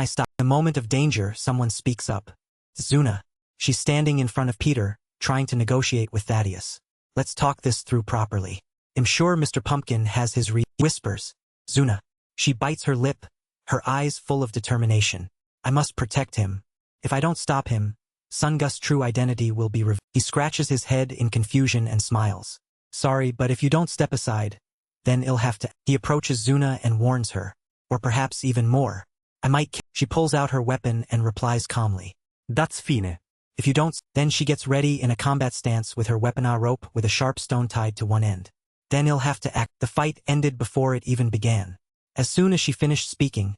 stop? In a moment of danger, someone speaks up. Zuna. She's standing in front of Peter, trying to negotiate with Thaddeus. Let's talk this through properly. I'm sure Mr. Pumpkin has his whispers. Zuna. She bites her lip, her eyes full of determination. I must protect him. If I don't stop him, Sungust's true identity will be revealed. He scratches his head in confusion and smiles. Sorry, but if you don't step aside, then I'll have to. He approaches Zuna and warns her. Or perhaps even more. I might kill. She pulls out her weapon and replies calmly. That's fine. If you don't, then she gets ready in a combat stance with her weapon a rope with a sharp stone tied to one end. Then I'll have to act. The fight ended before it even began. As soon as she finished speaking,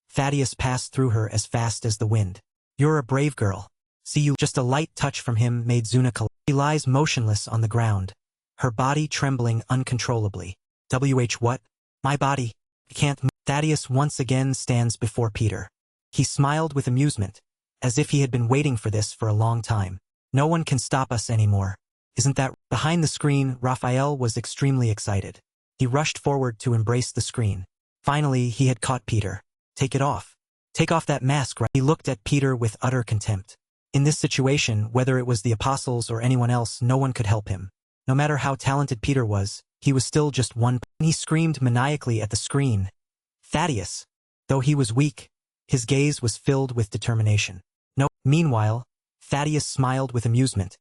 Thaddeus passed through her as fast as the wind. You're a brave girl. See you. Just a light touch from him made Zuna collapse. She lies motionless on the ground, her body trembling uncontrollably. What? My body. I can't move. Thaddeus once again stands before Peter. He smiled with amusement, as if he had been waiting for this for a long time. No one can stop us anymore. Isn't that? Behind the screen, Raphael was extremely excited. He rushed forward to embrace the screen. Finally, he had caught Peter. Take it off. Take off that mask. He looked at Peter with utter contempt. In this situation, whether it was the apostles or anyone else, no one could help him. No matter how talented Peter was, he was still just one. He screamed maniacally at the screen. Thaddeus. Though he was weak, his gaze was filled with determination. No. Meanwhile, Thaddeus smiled with amusement,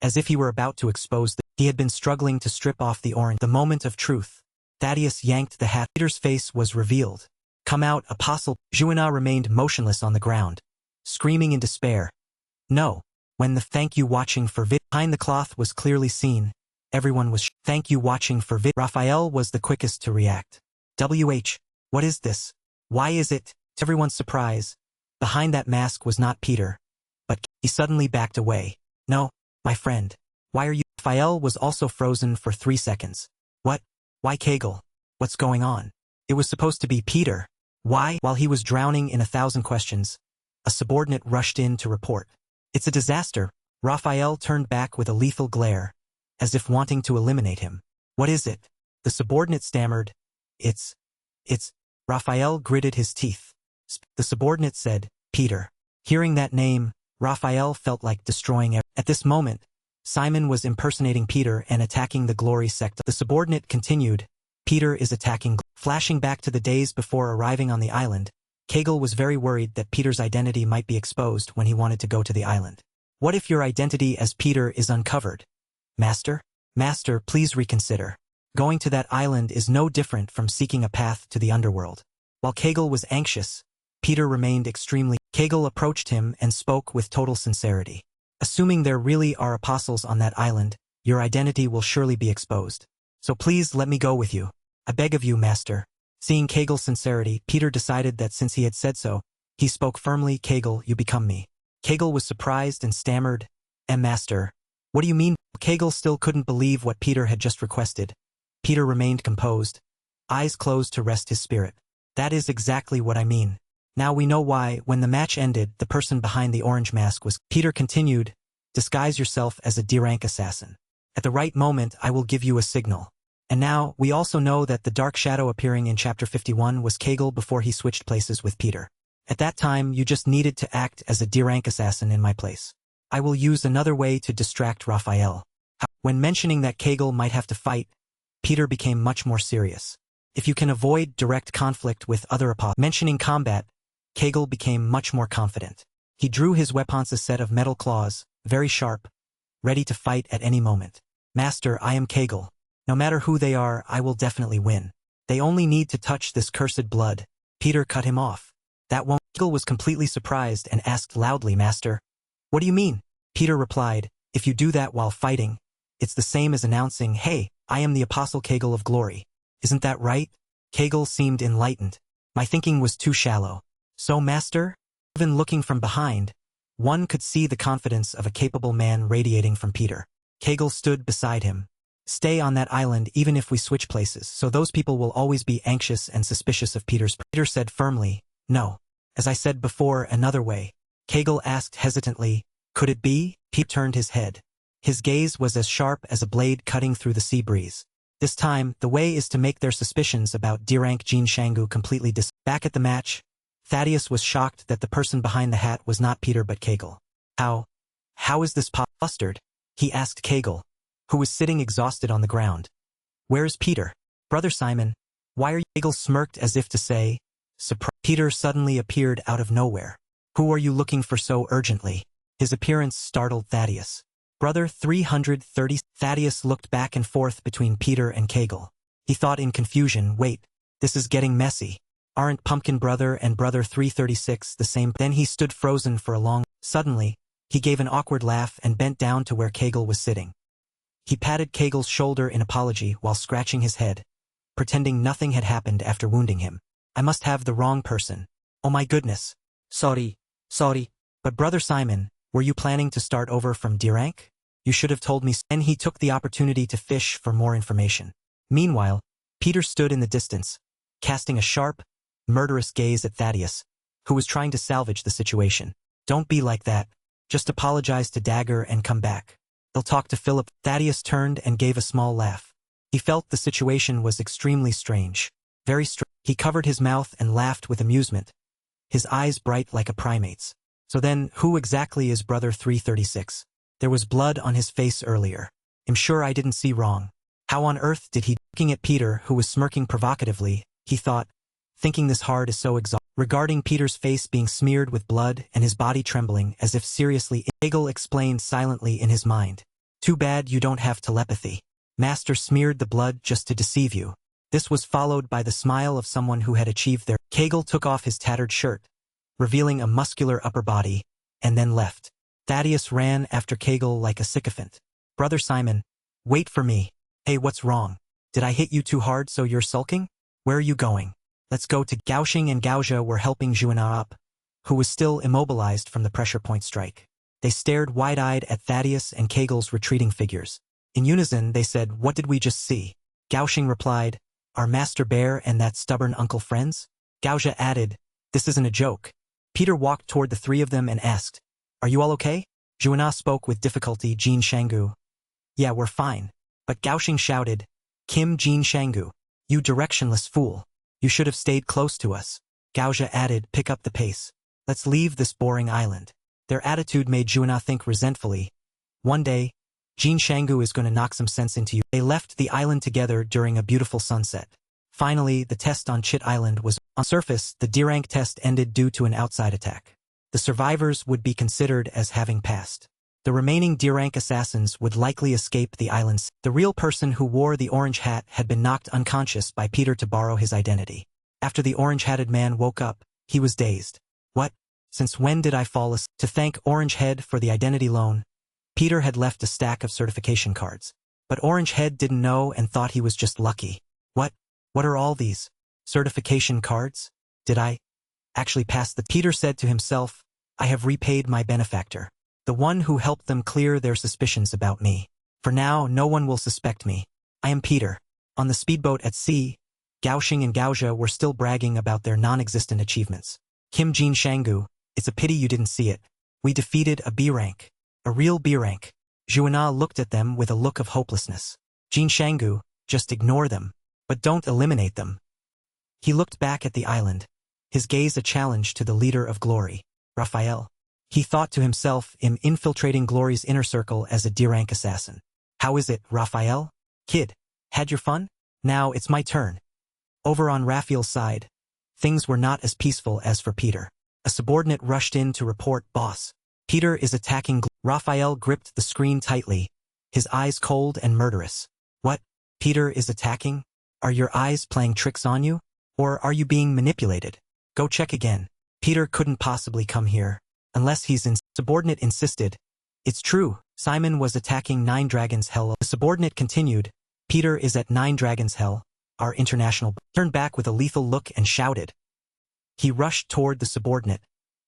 as if he were about to expose he had been struggling to strip off the orange. The moment of truth. Thaddeus yanked the hat. Peter's face was revealed. Come out, apostle. Juana remained motionless on the ground, screaming in despair. No. When the thank you watching for behind the cloth was clearly seen, everyone was thank you watching for Raphael was the quickest to react. What is this? Why is it? To everyone's surprise, behind that mask was not Peter, but he suddenly backed away. No, my friend. Why are you? Raphael was also frozen for 3 seconds. What? Why Kegel? What's going on? It was supposed to be Peter. Why? While he was drowning in 1,000 questions, a subordinate rushed in to report. It's a disaster. Raphael turned back with a lethal glare, as if wanting to eliminate him. What is it? The subordinate stammered. It's. Raphael gritted his teeth. The subordinate said, Peter. Hearing that name, Raphael felt like destroying everything. At this moment, Simon was impersonating Peter and attacking the glory sect. The subordinate continued, Peter is attacking. Flashing back to the days before arriving on the island, Kegel was very worried that Peter's identity might be exposed when he wanted to go to the island. What if your identity as Peter is uncovered? Master? Master, please reconsider. Going to that island is no different from seeking a path to the underworld. While Kegel was anxious, Peter remained extremely. Kegel approached him and spoke with total sincerity. Assuming there really are apostles on that island, your identity will surely be exposed. So please let me go with you. I beg of you, Master. Seeing Kegel's sincerity, Peter decided that since he had said so, he spoke firmly. Kegel, you become me. Kegel was surprised and stammered, Master. What do you mean? Kegel still couldn't believe what Peter had just requested. Peter remained composed, eyes closed to rest his spirit. That is exactly what I mean. Now we know why, when the match ended, the person behind the orange mask was. Peter continued, disguise yourself as a D-rank assassin. At the right moment, I will give you a signal. And now, we also know that the dark shadow appearing in chapter 51 was Kegel before he switched places with Peter. At that time, you just needed to act as a D-rank assassin in my place. I will use another way to distract Raphael. When mentioning that Kegel might have to fight, Peter became much more serious. If you can avoid direct conflict with other apostles. Mentioning combat, Kegel became much more confident. He drew his weapons, a set of metal claws, very sharp, ready to fight at any moment. Master, I am Kegel. No matter who they are, I will definitely win. They only need to touch this cursed blood. Peter cut him off. That won't. Kegel was completely surprised and asked loudly, Master. What do you mean? Peter replied, if you do that while fighting, it's the same as announcing, hey, I am the Apostle Kegel of Glory. Isn't that right? Kegel seemed enlightened. My thinking was too shallow. So, Master? Even looking from behind, one could see the confidence of a capable man radiating from Peter. Kegel stood beside him. Stay on that island even if we switch places, so those people will always be anxious and suspicious of Peter's. Peter said firmly, no. As I said before, another way. Kegel asked hesitantly, could it be? Peter turned his head. His gaze was as sharp as a blade cutting through the sea breeze. This time, the way is to make their suspicions about D-rank Jin Shangu completely Back at the match, Thaddeus was shocked that the person behind the hat was not Peter but Kegel. How is this flustered? He asked Kegel, who was sitting exhausted on the ground. Where's Peter? Brother Simon, why are you? Kegel smirked as if to say, surprise. Peter suddenly appeared out of nowhere. Who are you looking for so urgently? His appearance startled Thaddeus. Brother 330. Thaddeus looked back and forth between Peter and Kegel. He thought in confusion, wait, this is getting messy. Aren't Pumpkin Brother and Brother 336 the same? Then he stood frozen for a long. Suddenly, he gave an awkward laugh and bent down to where Kegel was sitting. He patted Kegel's shoulder in apology while scratching his head, pretending nothing had happened after wounding him. I must have the wrong person. Oh my goodness. Sorry. But Brother Simon, were you planning to start over from D-rank? You should have told me. And he took the opportunity to fish for more information. Meanwhile, Peter stood in the distance, casting a sharp, murderous gaze at Thaddeus, who was trying to salvage the situation. Don't be like that. Just apologize to Dagger and come back. They'll talk to Philip. Thaddeus turned and gave a small laugh. He felt the situation was extremely strange. Very strange. He covered his mouth and laughed with amusement, his eyes bright like a primate's. So then, who exactly is Brother 336? There was blood on his face earlier. I'm sure I didn't see wrong. How on earth did he? Looking at Peter, who was smirking provocatively, he thought, thinking this hard is so exhausting. Regarding Peter's face being smeared with blood and his body trembling as if seriously, Kegel explained silently in his mind. Too bad you don't have telepathy. Master smeared the blood just to deceive you. This was followed by the smile of someone who had achieved their. Kegel took off his tattered shirt, revealing a muscular upper body, and then left. Thaddeus ran after Kegel like a sycophant. Brother Simon, wait for me. Hey, what's wrong? Did I hit you too hard so you're sulking? Where are you going? Let's go to. Gauching and Gaozha were helping Juana up, who was still immobilized from the pressure point strike. They stared wide-eyed at Thaddeus and Kegel's retreating figures. In unison, they said, what did we just see? Gauching replied, our Master Bear and that stubborn uncle friends? Gaozha added, this isn't a joke. Peter walked toward the three of them and asked, are you all okay? Juana spoke with difficulty. Jin Shangu. Yeah, we're fine. But Gauching shouted, Kim Jin Shangu, you directionless fool. You should have stayed close to us. Gaozha added, pick up the pace. Let's leave this boring island. Their attitude made Juana think resentfully. One day, Jin Shangu is going to knock some sense into you. They left the island together during a beautiful sunset. Finally, the test on Chit Island was. On surface, the D-rank test ended due to an outside attack. The survivors would be considered as having passed. The remaining D-rank assassins would likely escape the islands. The real person who wore the orange hat had been knocked unconscious by Peter to borrow his identity. After the orange-hatted man woke up, he was dazed. What? Since when did I fall asleep? To thank Orange Head for the identity loan, Peter had left a stack of certification cards. But Orange Head didn't know and thought he was just lucky. What are all these? Certification cards? Did I actually pass the? Peter said to himself, I have repaid my benefactor, the one who helped them clear their suspicions about me. For now, no one will suspect me. I am Peter. On the speedboat at sea, Gauching and Gaozha were still bragging about their non-existent achievements. Kim Jin Shangu, it's a pity you didn't see it. We defeated a B-rank. A real B-rank. Juana looked at them with a look of hopelessness. Jin Shangu, just ignore them. But don't eliminate them. He looked back at the island, his gaze a challenge to the leader of Glory, Raphael. He thought to himself, I'm infiltrating Glory's inner circle as a D-rank assassin. How is it, Raphael? Kid, had your fun? Now it's my turn. Over on Raphael's side, things were not as peaceful as for Peter. A subordinate rushed in to report, boss. Peter is attacking. Raphael gripped the screen tightly, his eyes cold and murderous. What? Peter is attacking? Are your eyes playing tricks on you? Or are you being manipulated? Go check again. Peter couldn't possibly come here, unless he's in. Subordinate insisted. It's true, Simon was attacking Nine Dragons Hell. The subordinate continued, Peter is at Nine Dragons Hell, our international. Turned back with a lethal look and shouted. He rushed toward the subordinate,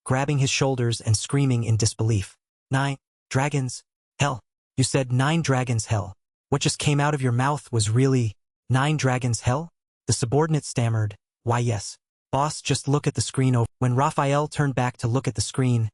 grabbing his shoulders and screaming in disbelief. 9 Dragons Hell. You said 9 Dragons Hell. What just came out of your mouth was really 9 Dragons Hell? The subordinate stammered, why yes. Boss, just look at the screen over. When Raphael turned back to look at the screen,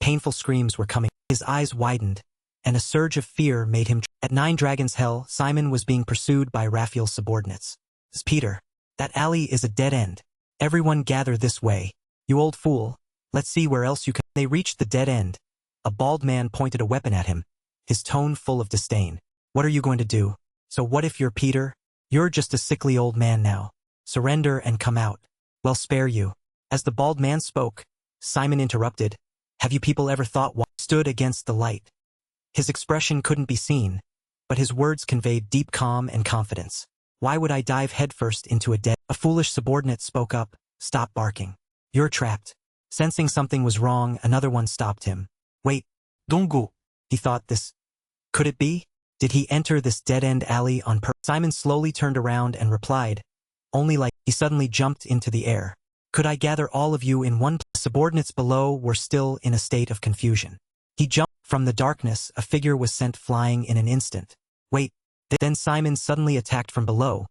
painful screams were coming. His eyes widened, and a surge of fear made him. At Nine Dragons Hell, Simon was being pursued by Raphael's subordinates. Peter, that alley is a dead end. Everyone gather this way. You old fool, let's see where else you can. They reached the dead end. A bald man pointed a weapon at him, his tone full of disdain. What are you going to do? So what if you're Peter? You're just a sickly old man now. Surrender and come out. Well, spare you. As the bald man spoke, Simon interrupted. Have you people ever thought what stood against the light? His expression couldn't be seen, but his words conveyed deep calm and confidence. Why would I dive headfirst into a dead? A foolish subordinate spoke up. Stop barking. You're trapped. Sensing something was wrong, another one stopped him. Wait. Don't go. He thought this. Could it be? Did he enter this dead-end alley on purpose? Simon slowly turned around and replied. Only like he suddenly jumped into the air. Could I gather all of you in one place? Subordinates below were still in a state of confusion. He jumped. From the darkness, a figure was sent flying in an instant. Wait. Then Simon suddenly attacked from below,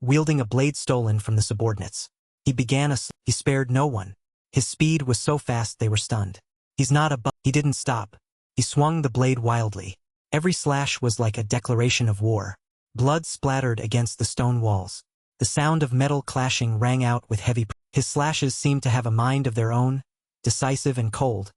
wielding a blade stolen from the subordinates. He spared no one. His speed was so fast they were stunned. He's not a He didn't stop. He swung the blade wildly. Every slash was like a declaration of war. Blood splattered against the stone walls. The sound of metal clashing rang out with heavy. His slashes seemed to have a mind of their own, decisive and cold,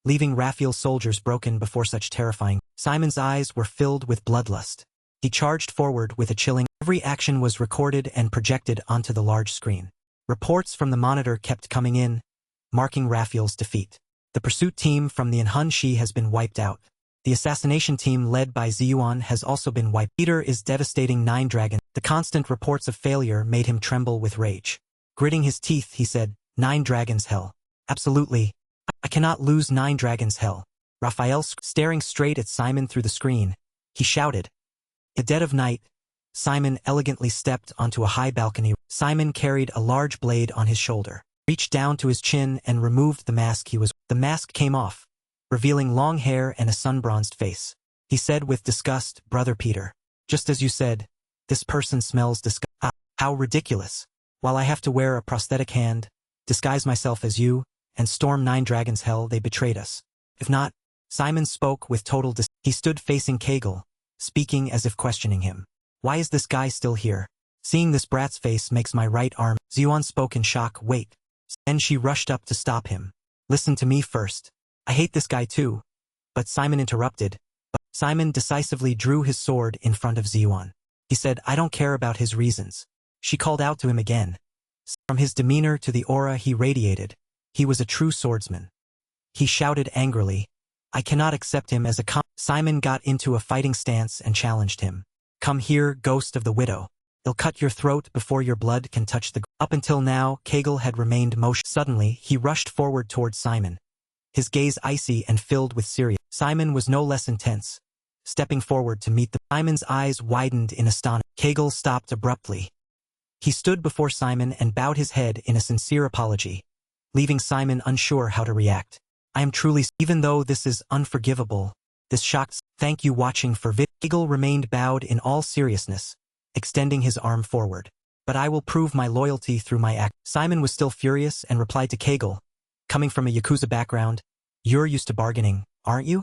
leaving Raphael's soldiers broken before such terrifying. Simon's eyes were filled with bloodlust. He charged forward with a chilling. Every action was recorded and projected onto the large screen. Reports from the monitor kept coming in, marking Raphael's defeat. The pursuit team from the Enhunshi has been wiped out. The assassination team led by Ziyuan has also been wiped. Peter is devastating Nine Dragons. The constant reports of failure made him tremble with rage. Gritting his teeth, he said, Nine Dragons Hell. Absolutely. I cannot lose Nine Dragons Hell. Raphael staring straight at Simon through the screen. He shouted. At dead of night, Simon elegantly stepped onto a high balcony. Simon carried a large blade on his shoulder, reached down to his chin and removed the mask he was. The mask came off, revealing long hair and a sun-bronzed face. He said with disgust, Brother Peter, just as you said, this person smells disgust. Ah, how ridiculous. While I have to wear a prosthetic hand, disguise myself as you, and storm Nine Dragons Hell, they betrayed us. If not, Simon spoke with total He stood facing Kegel, speaking as if questioning him. Why is this guy still here? Seeing this brat's face makes my right arm. Ziyuan spoke in shock. Wait. Then she rushed up to stop him. Listen to me first. I hate this guy too. But Simon interrupted. Simon decisively drew his sword in front of Ziyuan. He said, I don't care about his reasons. She called out to him again. From his demeanor to the aura he radiated, he was a true swordsman. He shouted angrily, I cannot accept him as a Simon got into a fighting stance and challenged him. Come here, ghost of the widow. I'll cut your throat before your blood can touch the Up until now, Kegel had remained motionless. Suddenly, he rushed forward towards Simon, his gaze icy and filled with seriousness. Simon was no less intense, stepping forward to meet Simon's eyes widened in astonishment. Kegel stopped abruptly. He stood before Simon and bowed his head in a sincere apology, leaving Simon unsure how to react. I am truly, even though this is unforgivable, this shocked. Thank you watching for vid. Kegel remained bowed in all seriousness, extending his arm forward. But I will prove my loyalty through my act. Simon was still furious and replied to Kegel, coming from a Yakuza background, you're used to bargaining, aren't you?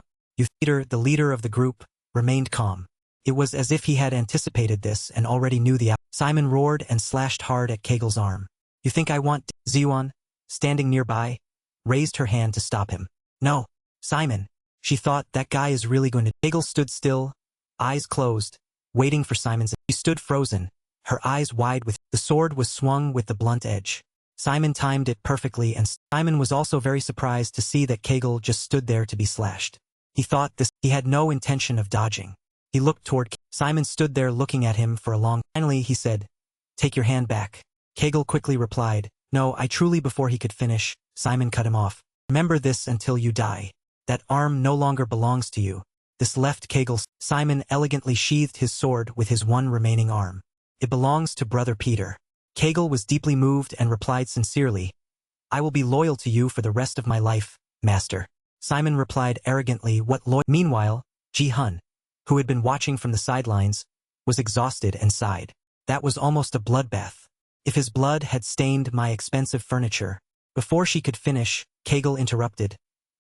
Peter, the leader of the group, remained calm. It was as if he had anticipated this and already knew the outcome. Simon roared and slashed hard at Kegel's arm. You think I want? Ziyuan, standing nearby, raised her hand to stop him. No, Simon. She thought that guy is really going to. Kegel stood still, eyes closed, waiting for Simon's. She stood frozen, her eyes wide with. The sword was swung with the blunt edge. Simon timed it perfectly and Simon was also very surprised to see that Kegel just stood there to be slashed. He thought this. He had no intention of dodging. He looked toward. Simon stood there looking at him for a long. Finally he said, take your hand back. Kegel quickly replied, no, I truly. Before he could finish, Simon cut him off. Remember this until you die. That arm no longer belongs to you. This left Kegel. Simon elegantly sheathed his sword with his one remaining arm. It belongs to Brother Peter. Kegel was deeply moved and replied sincerely, I will be loyal to you for the rest of my life, Master. Simon replied arrogantly, what loyal? Meanwhile, Ji-hun, who had been watching from the sidelines, was exhausted and sighed. That was almost a bloodbath. If his blood had stained my expensive furniture. Before she could finish, Kegel interrupted.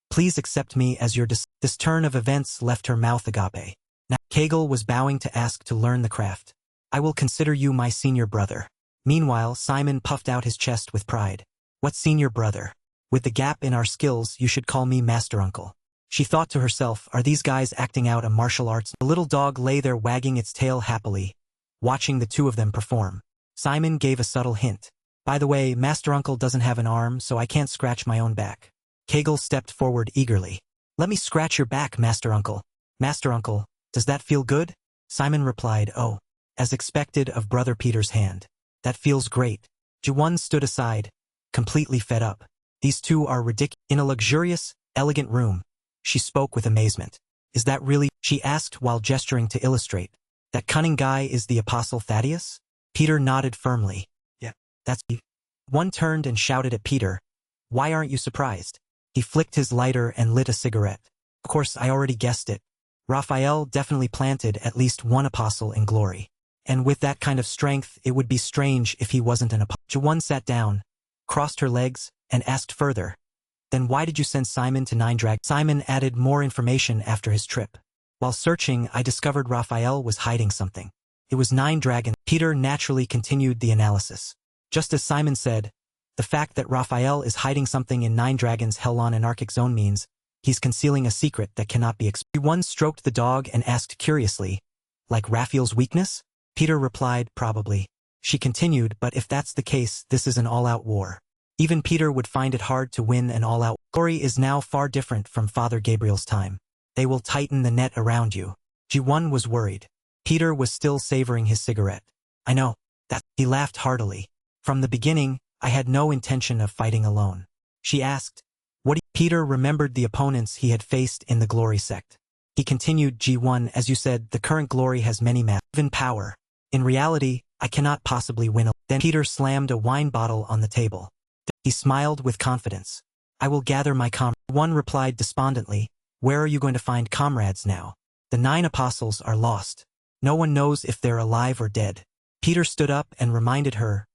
Please Please accept me as your This turn of events left her mouth agape. Now, Kegel was bowing to ask to learn the craft. I will consider you my senior brother. Meanwhile, Simon puffed out his chest with pride. What senior brother? With the gap in our skills, you should call me master uncle. She thought to herself, are these guys acting out a martial arts? The little dog lay there wagging its tail happily, watching the two of them perform. Simon gave a subtle hint. By the way, master uncle doesn't have an arm, so I can't scratch my own back. Kegel stepped forward eagerly. Let me scratch your back, master uncle. Master uncle, does that feel good? Simon replied, oh. As expected of brother Peter's hand. That feels great. Ji-won stood aside, completely fed up. These two are ridiculous. In a luxurious, elegant room, she spoke with amazement. Is that really? She asked while gesturing to illustrate. That cunning guy is the Apostle Thaddeus? Peter nodded firmly. Yeah, that's me. One turned and shouted at Peter. Why aren't you surprised? He flicked his lighter and lit a cigarette. Of course, I already guessed it. Raphael definitely planted at least one apostle in glory. And with that kind of strength, it would be strange if he wasn't an apostle. Ji-won sat down, crossed her legs, and asked further. Then why did you send Simon to 9 Dragons? Simon added more information after his trip. While searching, I discovered Raphael was hiding something. It was 9 Dragons. Peter naturally continued the analysis. Just as Simon said, the fact that Raphael is hiding something in 9 Dragons' Hellon anarchic zone means he's concealing a secret that cannot be explained. One stroked the dog and asked curiously, like Raphael's weakness? Peter replied, probably. She continued, but if that's the case, this is an all-out war. Even Peter would find it hard to win an all-out. Glory is now far different from Father Gabriel's time. They will tighten the net around you. Ji-won was worried. Peter was still savoring his cigarette. I know. That. He laughed heartily. From the beginning, I had no intention of fighting alone. She asked, what do you? Peter remembered the opponents he had faced in the Glory sect. He continued, Ji-won, as you said, the current Glory has many even power. In reality, I cannot possibly win. Then Peter slammed a wine bottle on the table. He smiled with confidence. I will gather my One replied despondently, where are you going to find comrades now? The 9 apostles are lost. No one knows if they're alive or dead. Peter stood up and reminded her,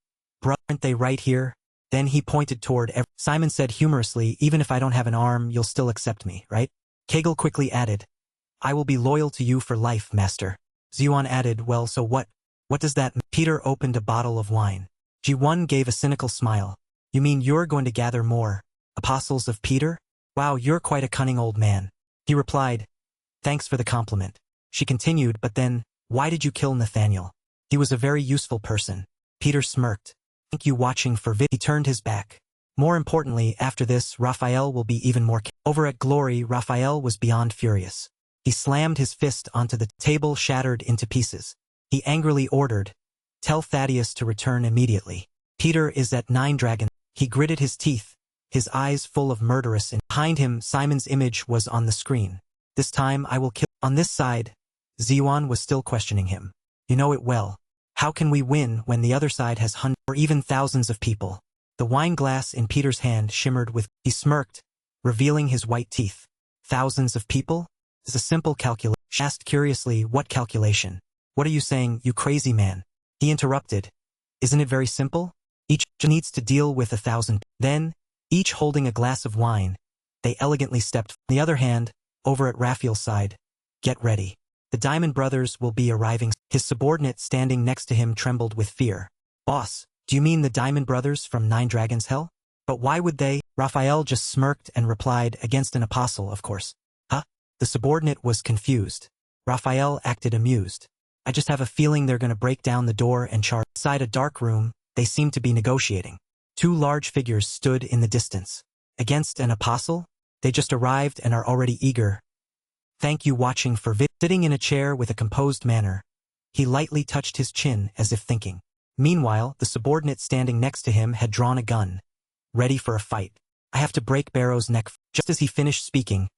brother, aren't they right here? Then he pointed toward Simon said humorously, even if I don't have an arm, you'll still accept me, right? Kegel quickly added, I will be loyal to you for life, master. Ji-won added, well, so what? What does that mean? Peter opened a bottle of wine. Ji-won gave a cynical smile. You mean you're going to gather more apostles of Peter? Wow, you're quite a cunning old man. He replied, thanks for the compliment. She continued, but then, why did you kill Nathaniel? He was a very useful person. Peter smirked. Thank you watching for He turned his back. More importantly, after this, Raphael will be even more. Over at Glory, Raphael was beyond furious. He slammed his fist onto the table, shattered into pieces. He angrily ordered, tell Thaddeus to return immediately. Peter is at 9 Dragons. He gritted his teeth, his eyes full of murderous, and behind him Simon's image was on the screen. This time I will kill. On this side, Ji-won was still questioning him. You know it well. How can we win when the other side has hundreds or even thousands of people? The wine glass in Peter's hand shimmered with. He smirked, revealing his white teeth. Thousands of people? It's a simple calculation. She asked curiously, what calculation? What are you saying, you crazy man? He interrupted. Isn't it very simple? Each needs to deal with 1,000. Then, each holding a glass of wine, they elegantly stepped. On the other hand, over at Raphael's side, get ready. The Diamond Brothers will be arriving. His subordinate standing next to him trembled with fear. Boss, do you mean the Diamond Brothers from 9 Dragons Hell? But why would they? Raphael just smirked and replied, against an apostle, of course. Huh? The subordinate was confused. Raphael acted amused. I just have a feeling they're going to break down the door and charge. Inside a dark room, they seemed to be negotiating. 2 large figures stood in the distance. Against an apostle? They just arrived and are already eager. Thank you watching for Sitting in a chair with a composed manner, he lightly touched his chin as if thinking. Meanwhile, the subordinate standing next to him had drawn a gun, ready for a fight. I have to break Barrow's neck. Just as he finished speaking,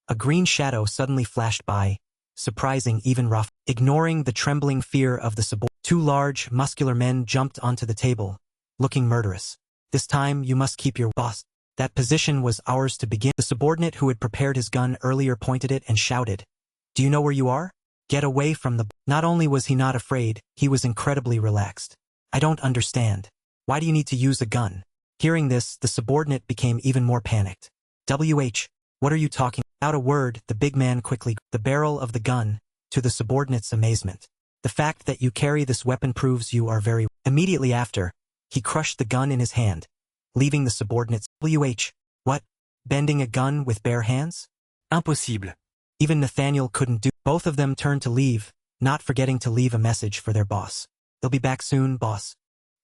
a green shadow suddenly flashed by, surprising even Raph. Ignoring the trembling fear of the subordinate, 2 large, muscular men jumped onto the table, looking murderous. This time you must keep your boss. That position was ours to begin. The subordinate who had prepared his gun earlier pointed it and shouted, do you know where you are? Get away from the. Not only was he not afraid, he was incredibly relaxed. I don't understand. Why do you need to use a gun? Hearing this, the subordinate became even more panicked. What are you talking? Without a word, the big man quickly the barrel of the gun, to the subordinate's amazement. The fact that you carry this weapon proves you are very... Immediately after, he crushed the gun in his hand, leaving the subordinate's What? Bending a gun with bare hands? Impossible. Even Nathaniel couldn't do. Both of them turned to leave, not forgetting to leave a message for their boss. They'll be back soon, boss.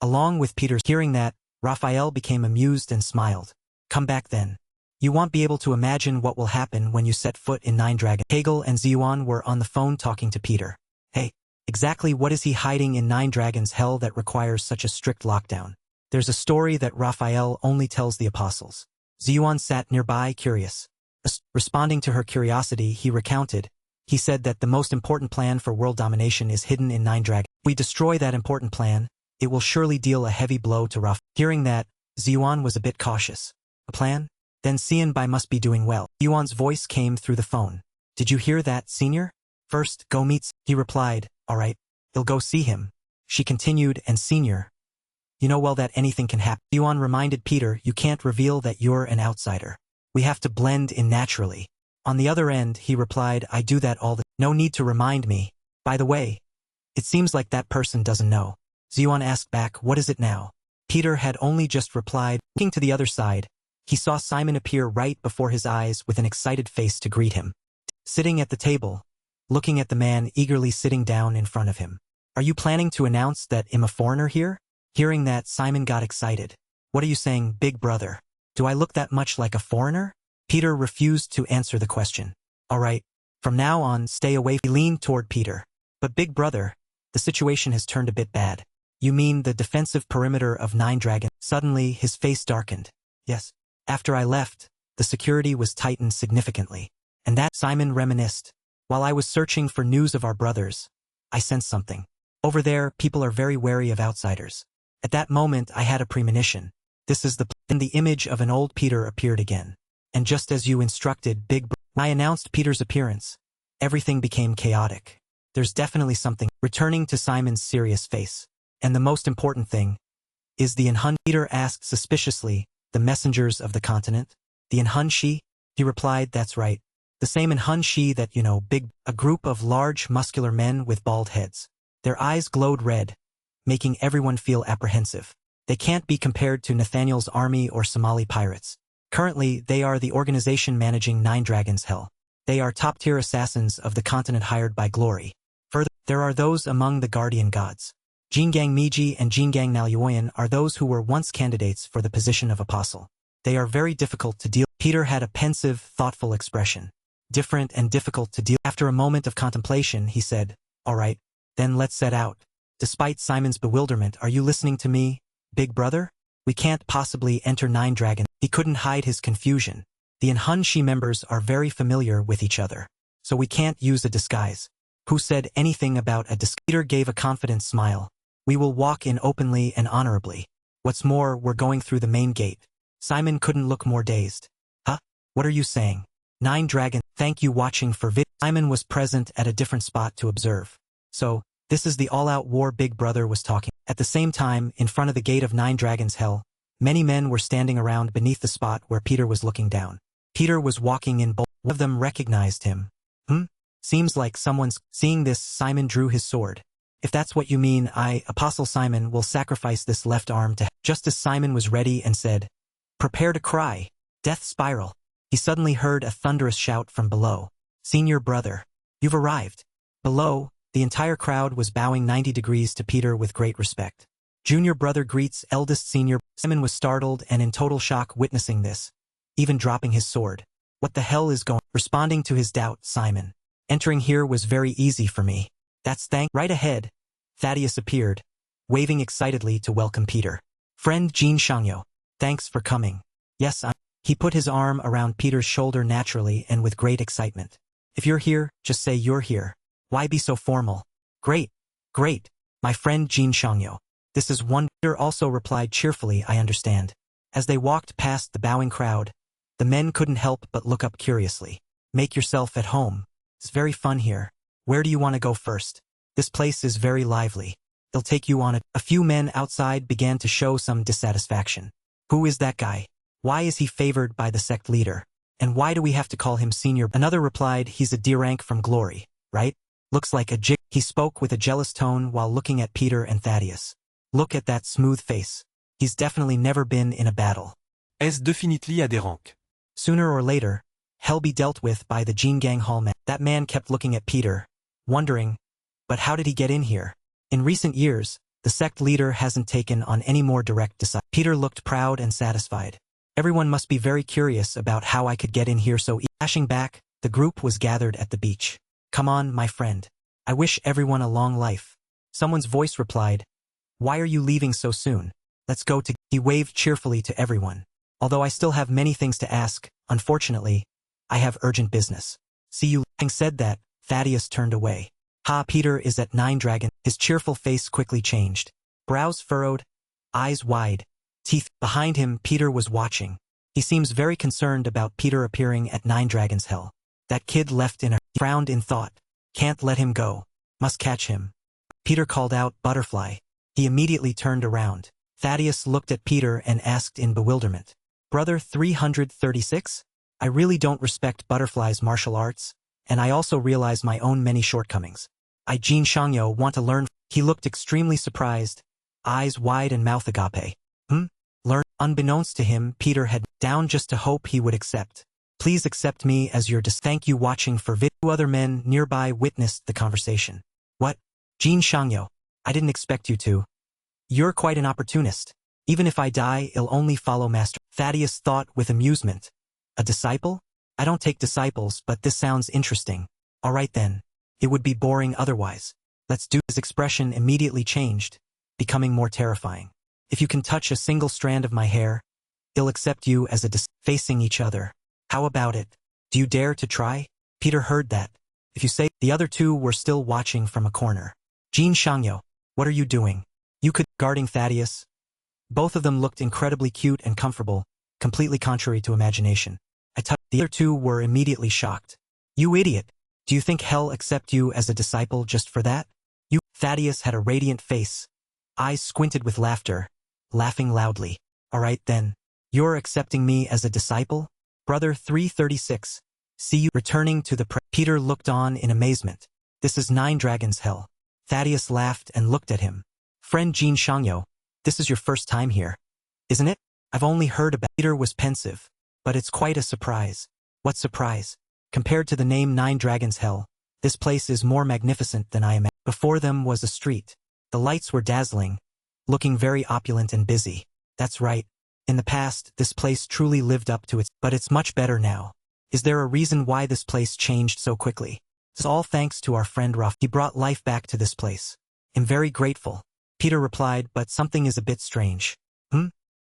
Along with Peter hearing that, Raphael became amused and smiled. Come back then. You won't be able to imagine what will happen when you set foot in Nine Dragons. Hegel and Ziyuan were on the phone talking to Peter. Hey, exactly what is he hiding in Nine Dragons hell that requires such a strict lockdown? There's a story that Raphael only tells the apostles. Ziyuan sat nearby, curious. Responding to her curiosity, he recounted. He said that the most important plan for world domination is hidden in Nine Dragons. If we destroy that important plan, it will surely deal a heavy blow to Raphael. Hearing that, Ziyuan was a bit cautious. A plan? Then Xianbai must be doing well. Ziyuan's voice came through the phone. Did you hear that, senior? First, go meet. He replied, all right, he'll go see him. She continued, and senior. You know well that anything can happen. Ziyuan reminded Peter, you can't reveal that you're an outsider. We have to blend in naturally. On the other end, he replied, I do that all the... No need to remind me. By the way, it seems like that person doesn't know. Ziyuan asked back, what is it now? Peter had only just replied. Looking to the other side, he saw Simon appear right before his eyes with an excited face to greet him. Sitting at the table, looking at the man eagerly sitting down in front of him. Are you planning to announce that I'm a foreigner here? Hearing that, Simon got excited. What are you saying, big brother? Do I look that much like a foreigner? Peter refused to answer the question. All right, from now on, stay away. He leaned toward Peter. But big brother, the situation has turned a bit bad. You mean the defensive perimeter of Nine Dragons? Suddenly, his face darkened. Yes. After I left, the security was tightened significantly. And that, Simon reminisced. While I was searching for news of our brothers, I sensed something. Over there, people are very wary of outsiders. At that moment, I had a premonition. This is Then the image of an old Peter appeared again. And just as you instructed, I announced Peter's appearance. Everything became chaotic. There's definitely something. Returning to Simon's serious face. And the most important thing is the Inhun. Peter asked suspiciously, the messengers of the continent? The Inhunshi? He replied, that's right. The same Inhunshi that, a group of large, muscular men with bald heads. Their eyes glowed red, making everyone feel apprehensive. They can't be compared to Nathaniel's army or Somali pirates. Currently, they are the organization managing Nine Dragons Hell. They are top-tier assassins of the continent hired by Glory. Further, there are those among the guardian gods. Jingang Miji and Jingang Naluoyan are those who were once candidates for the position of apostle. They are very difficult to deal. Peter had a pensive, thoughtful expression. Different and difficult to deal. After a moment of contemplation, he said, all right, then let's set out. Despite Simon's bewilderment, are you listening to me, big brother? We can't possibly enter Nine Dragons. He couldn't hide his confusion. The Inhunshi members are very familiar with each other. So we can't use a disguise. Who said anything about a disguise? Peter gave a confident smile. We will walk in openly and honorably. What's more, we're going through the main gate. Simon couldn't look more dazed. Huh? What are you saying? Nine Dragons. Thank you watching for vid. Simon was present at a different spot to observe. So, this is the all-out war big brother was talking. At the same time, in front of the gate of Nine Dragons Hell, many men were standing around beneath the spot where Peter was looking down. Peter was walking in bold. One of them recognized him. Seems like someone's... Seeing this, Simon drew his sword. If that's what you mean, Apostle Simon, will sacrifice this left arm to... Just as Simon was ready and said, prepare to cry. Death spiral. He suddenly heard a thunderous shout from below. Senior brother. You've arrived. Below, the entire crowd was bowing 90 degrees to Peter with great respect. Junior brother greets eldest senior. Simon was startled and in total shock witnessing this, even dropping his sword. What the hell is going... Responding to his doubt, Simon. Entering here was very easy for me. That's Right ahead, Thaddeus appeared, waving excitedly to welcome Peter. Friend Jin Shangyo. Thanks for coming. Yes, He put his arm around Peter's shoulder naturally and with great excitement. If you're here, just say you're here. Why be so formal? Great. Great. My friend Jin Shangyo. This is one. Peter also replied cheerfully, I understand. As they walked past the bowing crowd, the men couldn't help but look up curiously. Make yourself at home. It's very fun here. Where do you want to go first? This place is very lively. They'll take you on it. A few men outside began to show some dissatisfaction. Who is that guy? Why is he favored by the sect leader? And why do we have to call him senior? Another replied, he's a D rank from glory, right? Looks like a jig. He spoke with a jealous tone while looking at Peter and Thaddeus. Look at that smooth face. He's definitely never been in a battle. Est definitely à des ranks. Sooner or later, hell be dealt with by the Jingang Hall man. That man kept looking at Peter, wondering, but how did he get in here? In recent years, the sect leader hasn't taken on any more direct decide. Peter looked proud and satisfied. Everyone must be very curious about how I could get in here so Flashing back, the group was gathered at the beach. Come on, my friend. I wish everyone a long life. Someone's voice replied, why are you leaving so soon? Let's go to... He waved cheerfully to everyone. Although I still have many things to ask, unfortunately, I have urgent business. See you. Having said that, Thaddeus turned away. Ha, Peter is at 9 Dragon. His cheerful face quickly changed. Brows furrowed, eyes wide, teeth. Behind him, Peter was watching. He seems very concerned about Peter appearing at 9 Dragons Hell. That kid left in a... He frowned in thought. Can't let him go. Must catch him. Peter called out, Butterfly. He immediately turned around. Thaddeus looked at Peter and asked in bewilderment. Brother 336? I really don't respect Butterfly's martial arts, and I also realize my own many shortcomings. I Jin Shangyo want to learn. He looked extremely surprised, eyes wide and mouth agape. Learn. Unbeknownst to him, Peter had down just to hope he would accept. Please accept me as your thank you watching for vid. Two other men nearby witnessed the conversation. What? Jin Shangyo, I didn't expect you to. You're quite an opportunist. Even if I die, I'll only follow Master. Thaddeus thought with amusement. A disciple? I don't take disciples, but this sounds interesting. All right then. It would be boring otherwise. Let's do. His expression immediately changed, becoming more terrifying. If you can touch a single strand of my hair, I'll accept you as a facing each other. How about it? Do you dare to try? Peter heard that. If you say. The other two were still watching from a corner. Jin Shangyo, what are you doing? You could. Guarding Thaddeus. Both of them looked incredibly cute and comfortable, completely contrary to imagination. The other two were immediately shocked. You idiot. Do you think hell accept you as a disciple just for that? You. Thaddeus had a radiant face. Eyes squinted with laughter, laughing loudly. All right then. You're accepting me as a disciple? Brother 336. See you. Returning to the Peter looked on in amazement. This is 9 Dragons Hell. Thaddeus laughed and looked at him. Friend Jin Shangyo, this is your first time here, isn't it? I've only heard about. Peter was pensive. But it's quite a surprise. What surprise? Compared to the name 9 Dragons Hell, this place is more magnificent than I imagined. Before them was a street. The lights were dazzling, looking very opulent and busy. That's right. In the past, this place truly lived up to its, but it's much better now. Is there a reason why this place changed so quickly? It's all thanks to our friend Ruff. He brought life back to this place. I'm very grateful. Peter replied, but something is a bit strange.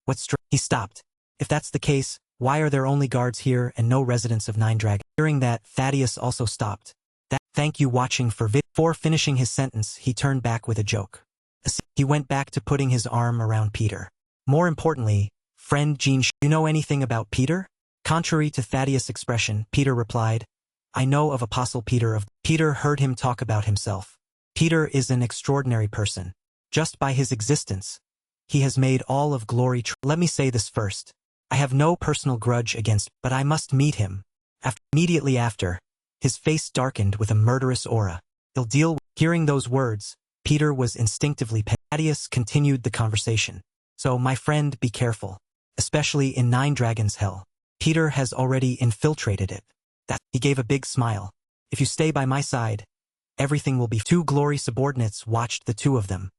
What's strange? He stopped. If that's the case, why are there only guards here and no residents of 9 Dragons? Hearing that, Thaddeus also stopped. Thank you watching for vid. Before finishing his sentence, he turned back with a joke. He went back to putting his arm around Peter. More importantly, friend Jean, you know anything about Peter? Contrary to Thaddeus' expression, Peter replied, I know of Apostle Peter of... Peter heard him talk about himself. Peter is an extraordinary person. Just by his existence, he has made all of glory true. Let me say this first. I have no personal grudge against, but I must meet him. Immediately after, his face darkened with a murderous aura. He'll deal with... Hearing those words, Peter was instinctively Thaddeus continued the conversation. So, my friend, be careful. Especially in 9 Dragons Hell. Peter has already infiltrated it. He gave a big smile. If you stay by my side, everything will be... Two glory subordinates watched the two of them.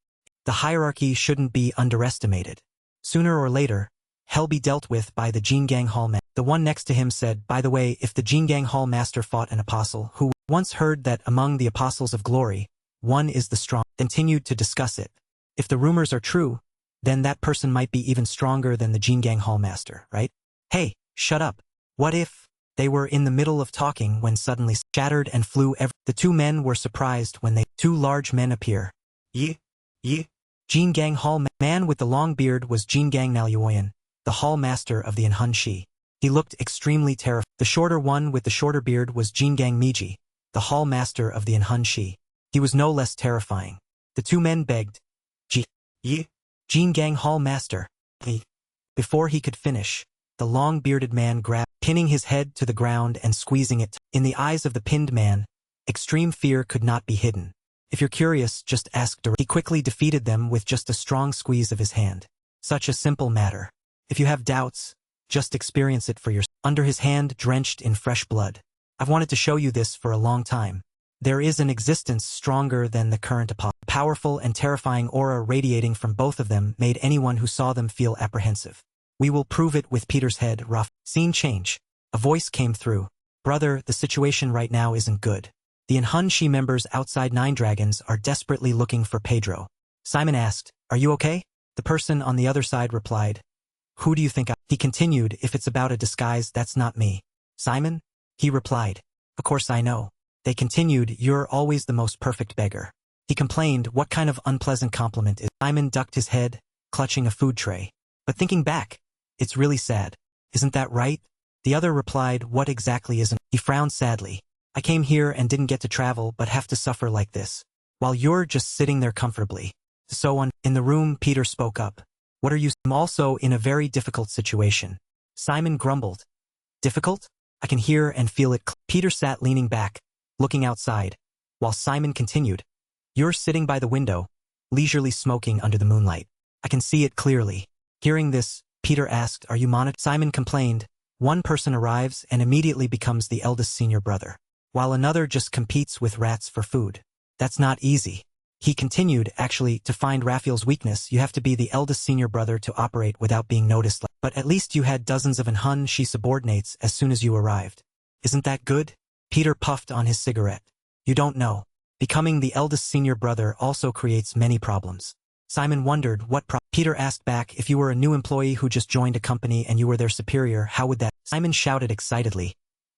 The hierarchy shouldn't be underestimated. Sooner or later, hell be dealt with by the Jingang Hall Master. The one next to him said, by the way, if the Jingang Hall Master fought an apostle who once heard that among the apostles of glory, one is the strong, continued to discuss it. If the rumors are true, then that person might be even stronger than the Jingang Hall Master, right? Hey, shut up. What if... They were in the middle of talking when suddenly shattered and flew The two men were surprised when two large men appear. Ye. Jingang Hall Man with the long beard was Jingang Naluoyan, the Hall Master of the Enhun Shi. He looked extremely terrified. The shorter one with the shorter beard was Jingang Miji, the Hall Master of the Enhun Shi. He was no less terrifying. The two men begged, Jingang Hall Master. Before he could finish, the long-bearded man grabbed, pinning his head to the ground and squeezing it. In the eyes of the pinned man, extreme fear could not be hidden. If you're curious, just ask directly. He quickly defeated them with just a strong squeeze of his hand. Such a simple matter. If you have doubts, just experience it for yourself. Under his hand drenched in fresh blood. I've wanted to show you this for a long time. There is an existence stronger than the current apostle. Powerful and terrifying aura radiating from both of them made anyone who saw them feel apprehensive. We will prove it with Peter's head rough. Scene change. A voice came through. Brother, the situation right now isn't good. The Enhunshi members outside Nine Dragons are desperately looking for Pedro. Simon asked, "Are you okay?" The person on the other side replied, "Who do you think I—" He continued, "If it's about a disguise, that's not me." Simon? He replied, "Of course I know." They continued, "You're always the most perfect beggar." He complained, "What kind of unpleasant compliment is—" Simon ducked his head, clutching a food tray. "But thinking back, it's really sad. Isn't that right?" The other replied, "What exactly isn't?" He frowned sadly. "I came here and didn't get to travel but have to suffer like this, while you're just sitting there comfortably." So on. In the room, Peter spoke up. "What are you— I'm also in a very difficult situation." Simon grumbled. "Difficult? I can hear and feel it." Peter sat leaning back, looking outside, while Simon continued. "You're sitting by the window, leisurely smoking under the moonlight. I can see it clearly." Hearing this, Peter asked, "Are you monitored?" Simon complained, "One person arrives and immediately becomes the eldest senior brother, while another just competes with rats for food. That's not easy." He continued, "Actually, to find Raphael's weakness, you have to be the eldest senior brother to operate without being noticed. But at least you had dozens of Enhunshi subordinates as soon as you arrived. Isn't that good?" Peter puffed on his cigarette. "You don't know. Becoming the eldest senior brother also creates many problems." Simon wondered what Peter asked back, "If you were a new employee who just joined a company and you were their superior, how would that—" Simon shouted excitedly,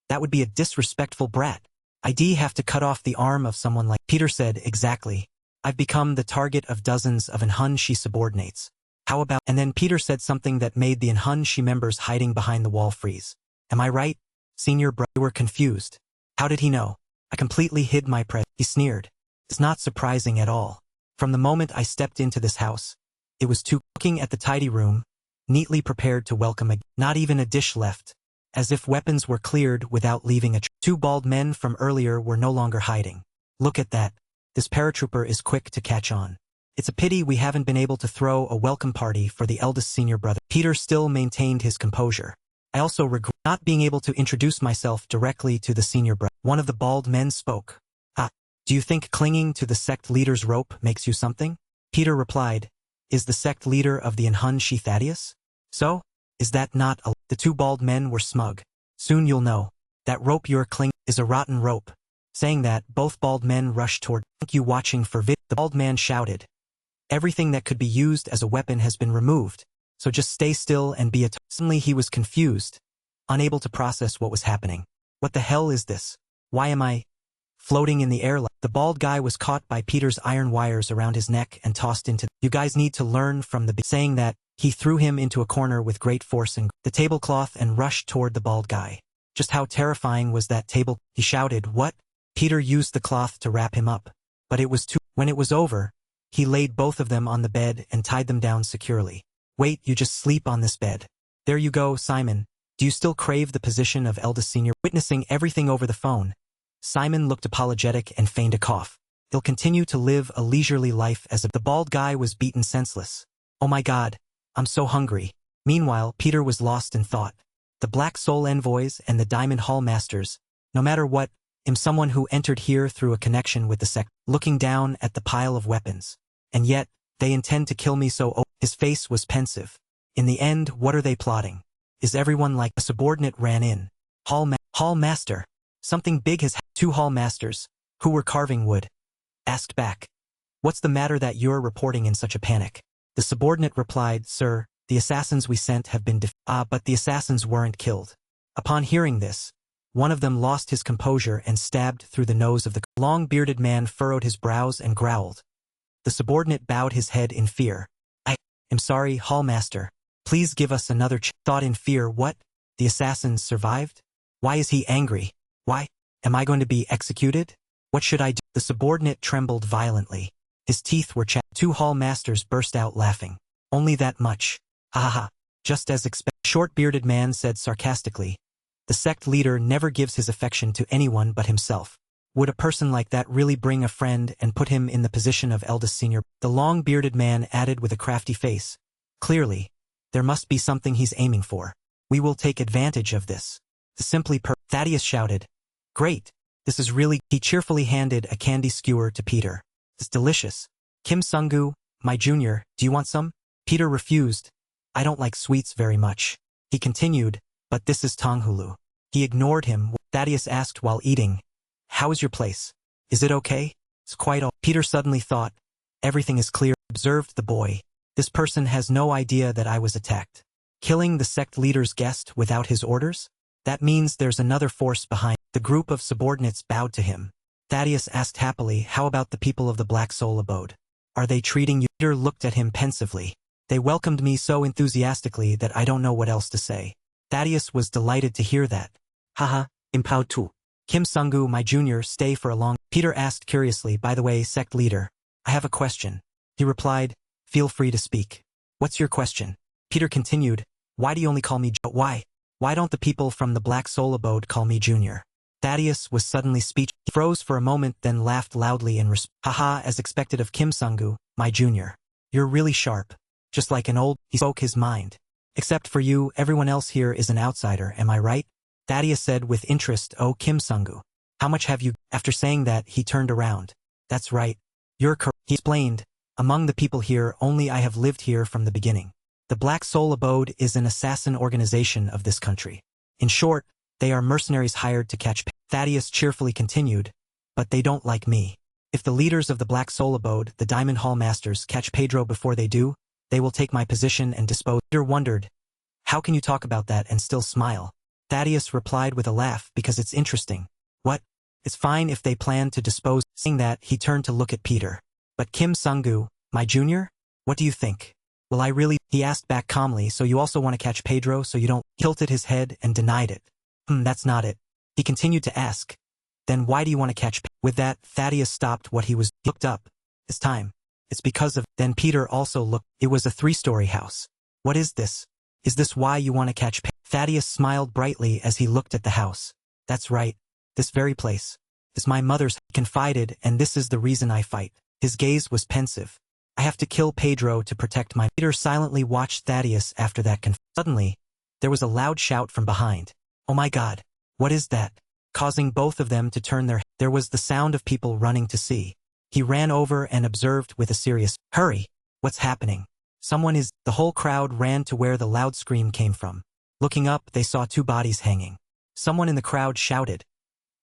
"That would be a disrespectful brat. I'd have to cut off the arm of someone like—" Peter said, "Exactly. I've become the target of dozens of Enhunshi subordinates. How about—" And then Peter said something that made the Enhunshi members hiding behind the wall freeze. "Am I right, senior brother?" They were confused. How did he know? "I completely hid my presence," he sneered. "It's not surprising at all. From the moment I stepped into this house, it was too—" Looking at the tidy room, neatly prepared to welcome not even a dish left, as if weapons were cleared without leaving a trace. Two bald men from earlier were no longer hiding. "Look at that. This paratrooper is quick to catch on. It's a pity we haven't been able to throw a welcome party for the eldest senior brother." Peter still maintained his composure. "I also regret not being able to introduce myself directly to the senior brother." One of the bald men spoke. "Ah, do you think clinging to the sect leader's rope makes you something?" Peter replied, "Is the sect leader of the Enhunshi Thaddeus? So? Is that not a—" The two bald men were smug. "Soon you'll know. That rope you're clinging is a rotten rope." Saying that, both bald men rushed toward. "Thank you watching for vid—" The bald man shouted. "Everything that could be used as a weapon has been removed, so just stay still and be a—" Suddenly he was confused, unable to process what was happening. "What the hell is this? Why am I floating in the air like—" The bald guy was caught by Peter's iron wires around his neck and tossed into— "You guys need to learn from the—" Saying that, he threw him into a corner with great force and the tablecloth and rushed toward the bald guy. Just how terrifying was that table? He shouted, "What?" Peter used the cloth to wrap him up, but it was too— When it was over, he laid both of them on the bed and tied them down securely. "Wait, you just sleep on this bed. There you go, Simon. Do you still crave the position of eldest senior?" Witnessing everything over the phone, Simon looked apologetic and feigned a cough. "He'll continue to live a leisurely life as a—" The bald guy was beaten senseless. "Oh my God, I'm so hungry." Meanwhile, Peter was lost in thought. The Black Soul Envoys and the Diamond Hall Masters, no matter what, someone who entered here through a connection with the sect, looking down at the pile of weapons. And yet, they intend to kill me so— His face was pensive. "In the end, what are they plotting? Is everyone like—" A subordinate ran in. Hall Master. Something big has— Two Hall Masters, who were carving wood, asked back. "What's the matter that you're reporting in such a panic?" The subordinate replied, "Sir, the assassins we sent have been but the assassins weren't killed." Upon hearing this, one of them lost his composure and stabbed through the nose of the long-bearded man, furrowed his brows and growled. The subordinate bowed his head in fear. "I am sorry, Hallmaster. Please give us another Thought in fear. What? The assassins survived? Why is he angry? Why? Am I going to be executed? What should I do?" The subordinate trembled violently. His teeth were chattering. Two Hall Masters burst out laughing. "Only that much. Ha ha ha. Just as expected, short-bearded man said sarcastically. The sect leader never gives his affection to anyone but himself. Would a person like that really bring a friend and put him in the position of eldest senior? The long-bearded man added with a crafty face. Clearly, there must be something he's aiming for. We will take advantage of this. Thaddeus shouted. Great. This is really. He cheerfully handed a candy skewer to Peter. It's delicious. Kim Sung-gu, my junior, do you want some? Peter refused. I don't like sweets very much. He continued, but this is Tonghulu. He ignored him. Thaddeus asked while eating. How is your place? Is it okay? It's quite all. Peter suddenly thought. Everything is clear, observed the boy. This person has no idea that I was attacked. Killing the sect leader's guest without his orders? That means there's another force behind. The group of subordinates bowed to him. Thaddeus asked happily, how about the people of the Black Soul Abode? Are they treating you? Peter looked at him pensively. They welcomed me so enthusiastically that I don't know what else to say. Thaddeus was delighted to hear that. Haha, impao too. Kim Sung-gu, my junior, stay for a long. Peter asked curiously, by the way, sect leader, I have a question. He replied, feel free to speak. What's your question? Peter continued, why do you only call me Why? Why don't the people from the Black Soul Abode call me junior? Thaddeus was suddenly speechless. He froze for a moment, then laughed loudly in response. Haha, as expected of Kim Sung-gu, my junior. You're really sharp. Just like an old. He spoke his mind. Except for you, everyone else here is an outsider, am I right? Thaddeus said with interest, oh Kim Sung-gu. How much have you? After saying that, he turned around. That's right. You're correct. He explained. Among the people here, only I have lived here from the beginning. The Black Soul Abode is an assassin organization of this country. In short, they are mercenaries hired to catch. Thaddeus cheerfully continued, but they don't like me. If the leaders of the Black Soul Abode, the Diamond Hall Masters, catch Pedro before they do, they will take my position and dispose. Peter wondered, how can you talk about that and still smile? Thaddeus replied with a laugh, because it's interesting. What? It's fine if they plan to dispose. Saying that, he turned to look at Peter. But Kim Sung-gu, my junior? What do you think? Will I really? He asked back calmly, so you also want to catch Pedro so you don't? He tilted his head and denied it. That's not it. He continued to ask. Then why do you want to catch? With that, Thaddeus stopped what he was. He looked up. It's time. It's because of. Then Peter also looked. It was a 3-story house. What is this? Is this why you want to catch? Thaddeus smiled brightly as he looked at the house. That's right. This very place. Is my mother's. He confided, and this is the reason I fight. His gaze was pensive. I have to kill Pedro to protect my. Peter silently watched Thaddeus after that. Suddenly, there was a loud shout from behind. Oh my God. What is that? Causing both of them to turn their. There was the sound of people running to see. He ran over and observed with a serious. Hurry. What's happening? Someone is. The whole crowd ran to where the loud scream came from. Looking up, they saw 2 bodies hanging. Someone in the crowd shouted.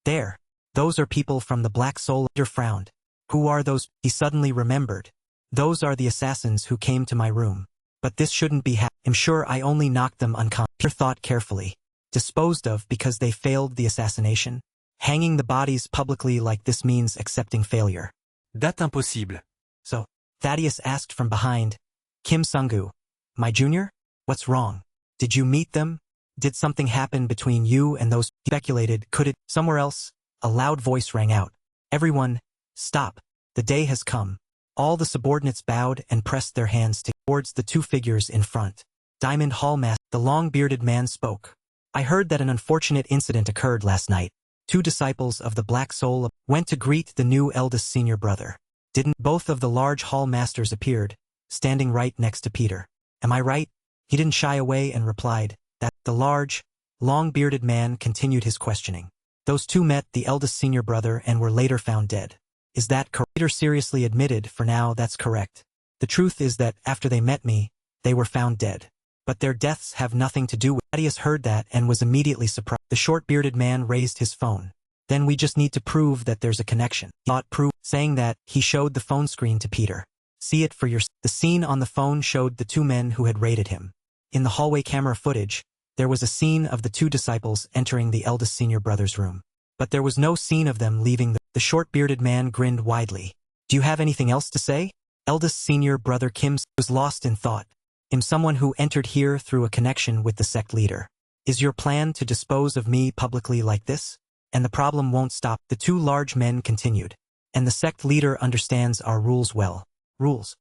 There. Those are people from the Black Soul. Peter frowned. Who are those? He suddenly remembered. Those are the assassins who came to my room. But this shouldn't be I'm sure I only knocked them unconscious. Peter thought carefully. Disposed of because they failed the assassination? Hanging the bodies publicly like this means accepting failure. That's impossible. So, Thaddeus asked from behind. Kim Sung-gu, my junior? What's wrong? Did you meet them? Did something happen between you and those? He speculated, could it? Somewhere else? A loud voice rang out. Everyone, stop. The day has come. All the subordinates bowed and pressed their hands towards the 2 figures in front. Diamond Hall Master, the long-bearded man spoke. I heard that an unfortunate incident occurred last night. 2 disciples of the Black Soul went to greet the new eldest senior brother. Didn't both of the large hall masters appeared, standing right next to Peter. Am I right? He didn't shy away and replied that the large, long-bearded man continued his questioning. Those 2 met the eldest senior brother and were later found dead. Is that correct? Peter seriously admitted, for now that's correct. The truth is that after they met me, they were found dead. But their deaths have nothing to do with. Thaddeus heard that and was immediately surprised. The short-bearded man raised his phone. Then we just need to prove that there's a connection. He thought saying that, he showed the phone screen to Peter. See it for yourself. The scene on the phone showed the 2 men who had raided him. In the hallway camera footage, there was a scene of the 2 disciples entering the eldest senior brother's room. But there was no scene of them leaving. The short-bearded man grinned widely. Do you have anything else to say? Eldest senior brother Kim was lost in thought. Am someone who entered here through a connection with the sect leader. Is your plan to dispose of me publicly like this? And the problem won't stop. The 2 large men continued. And the sect leader understands our rules well. Rules.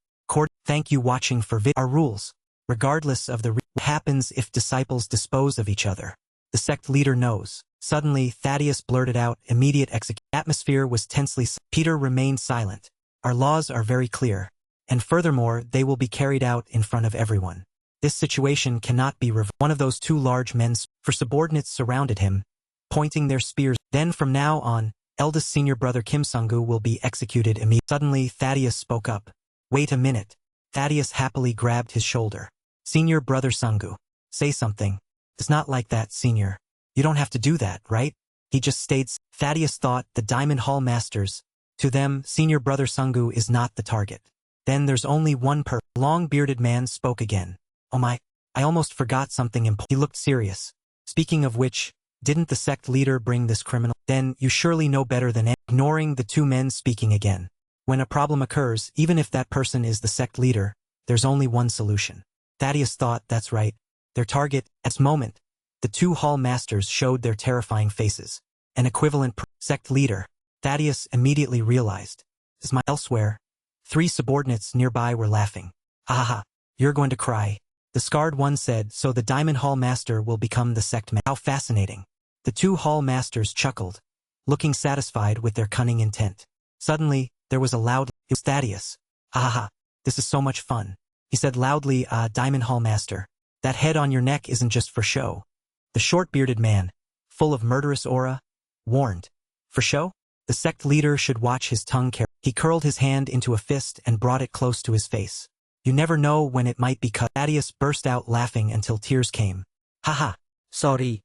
Thank you watching for our rules. Regardless of the What happens if disciples dispose of each other? The sect leader knows. Suddenly, Thaddeus blurted out, immediate execution. Atmosphere was tensely. Peter remained silent. Our laws are very clear. And furthermore, they will be carried out in front of everyone. This situation cannot be reversed. One of those two large men, for subordinates surrounded him, pointing their spears. Then from now on, eldest senior brother Kim Sung-gu will be executed immediately. Suddenly, Thaddeus spoke up. Wait a minute. Thaddeus happily grabbed his shoulder. Senior brother Sung-gu, say something. It's not like that, senior. You don't have to do that, right? He just states. Thaddeus thought the Diamond Hall Masters. To them, senior brother Sung-gu is not the target. Then there's only one long-bearded man spoke again. Oh my, I almost forgot something important. He looked serious. Speaking of which, didn't the sect leader bring this criminal? Then you surely know better than ignoring the two men speaking again. When a problem occurs, even if that person is the sect leader, there's only one solution. Thaddeus thought, that's right. Their target, at this moment, the two hall masters showed their terrifying faces. An equivalent sect leader. Thaddeus immediately realized. Is my elsewhere? Three subordinates nearby were laughing. Ahaha, you're going to cry. The scarred one said, so the Diamond Hall Master will become the sect man. How fascinating. The two hall masters chuckled, looking satisfied with their cunning intent. Suddenly, there was a loud, it was Thaddeus. Ahaha, this is so much fun. He said loudly, Diamond Hall Master, that head on your neck isn't just for show. The short-bearded man, full of murderous aura, warned. For show? The sect leader should watch his tongue carefully. He curled his hand into a fist and brought it close to his face. You never know when it might be cut. Thaddeus burst out laughing until tears came. Haha. Sorry.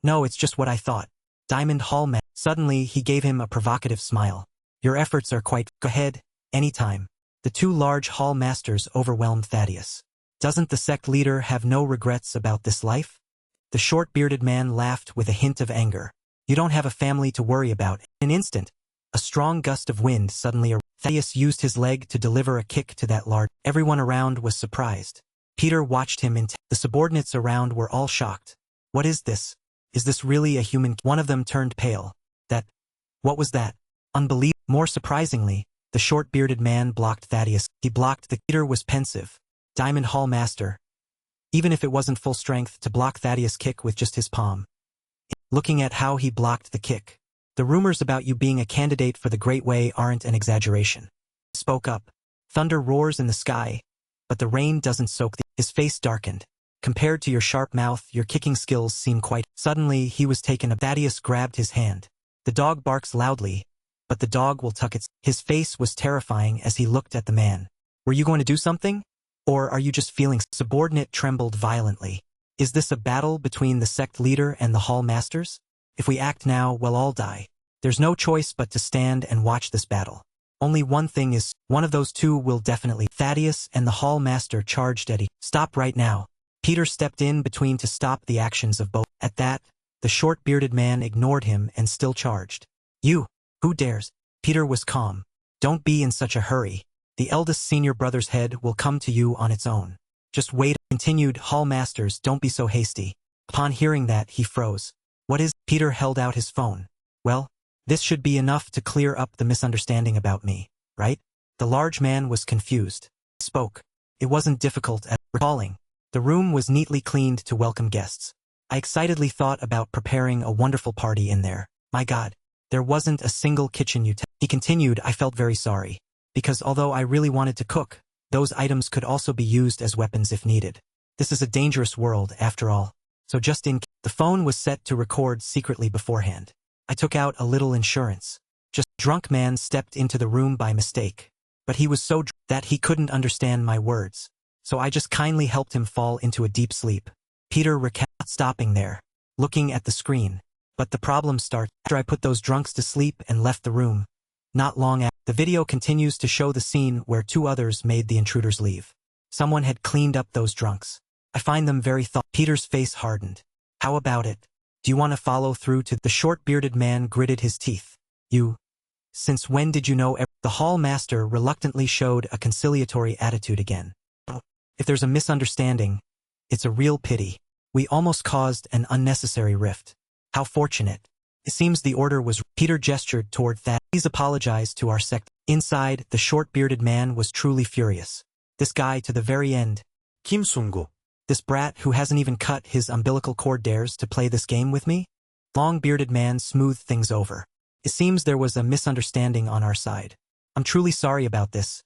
No, it's just what I thought. Diamond Hall Man. Suddenly, he gave him a provocative smile. Your efforts are quite. Go ahead, anytime. The two large hall masters overwhelmed Thaddeus. Doesn't the sect leader have no regrets about this life? The short-bearded man laughed with a hint of anger. You don't have a family to worry about. In an instant, a strong gust of wind suddenly arose. Thaddeus used his leg to deliver a kick to that large. Everyone around was surprised. Peter watched him intently. The subordinates around were all shocked. What is this? Is this really a human? One of them turned pale. What was that? Unbelievable. More surprisingly, the short-bearded man blocked Thaddeus. He blocked the. Peter was pensive. Diamond Hall Master. Even if it wasn't full strength to block Thaddeus' kick with just his palm. Looking at how he blocked the kick. The rumors about you being a candidate for the Great Way aren't an exaggeration. He spoke up. Thunder roars in the sky, but the rain doesn't soak the. His face darkened. Compared to your sharp mouth, your kicking skills seem quite. Suddenly, he was taken aback. Thaddeus grabbed his hand. The dog barks loudly, but the dog will tuck its. His face was terrifying as he looked at the man. Were you going to do something? Or are you just feeling? Subordinate trembled violently. Is this a battle between the sect leader and the hall masters? If we act now, we'll all die. There's no choice but to stand and watch this battle. Only one thing is, one of those two will definitely. Thaddeus and the hall master charged at each. Stop right now. Peter stepped in between to stop the actions of both. At that, the short-bearded man ignored him and still charged. You, who dares? Peter was calm. Don't be in such a hurry. The eldest senior brother's head will come to you on its own. Just wait. Continued, hall masters, don't be so hasty. Upon hearing that, he froze. What is? Peter held out his phone. Well, this should be enough to clear up the misunderstanding about me, right? The large man was confused. He spoke. It wasn't difficult at recalling. The room was neatly cleaned to welcome guests. I excitedly thought about preparing a wonderful party in there. My God, there wasn't a single kitchen utensil. He continued, I felt very sorry. Because although I really wanted to cook, those items could also be used as weapons if needed. This is a dangerous world, after all. So just in case. The phone was set to record secretly beforehand. I took out a little insurance. Just drunk man stepped into the room by mistake. But he was so drunk that he couldn't understand my words. So I just kindly helped him fall into a deep sleep. Peter Recap stopping there, looking at the screen. But the problem starts after I put those drunks to sleep and left the room. Not long after, the video continues to show the scene where two others made the intruders leave. Someone had cleaned up those drunks. I find them very Peter's face hardened. How about it? Do you want to follow through to? The short-bearded man gritted his teeth. Since when did you know? The hall master reluctantly showed a conciliatory attitude again. If there's a misunderstanding, it's a real pity. We almost caused an unnecessary rift. How fortunate. It seems the order was. Peter gestured toward Thad. Please apologize to our sect. Inside, the short-bearded man was truly furious. This guy to the very end. Kim Sung-gu. This brat who hasn't even cut his umbilical cord dares to play this game with me? Long-bearded man smoothed things over. It seems there was a misunderstanding on our side. I'm truly sorry about this.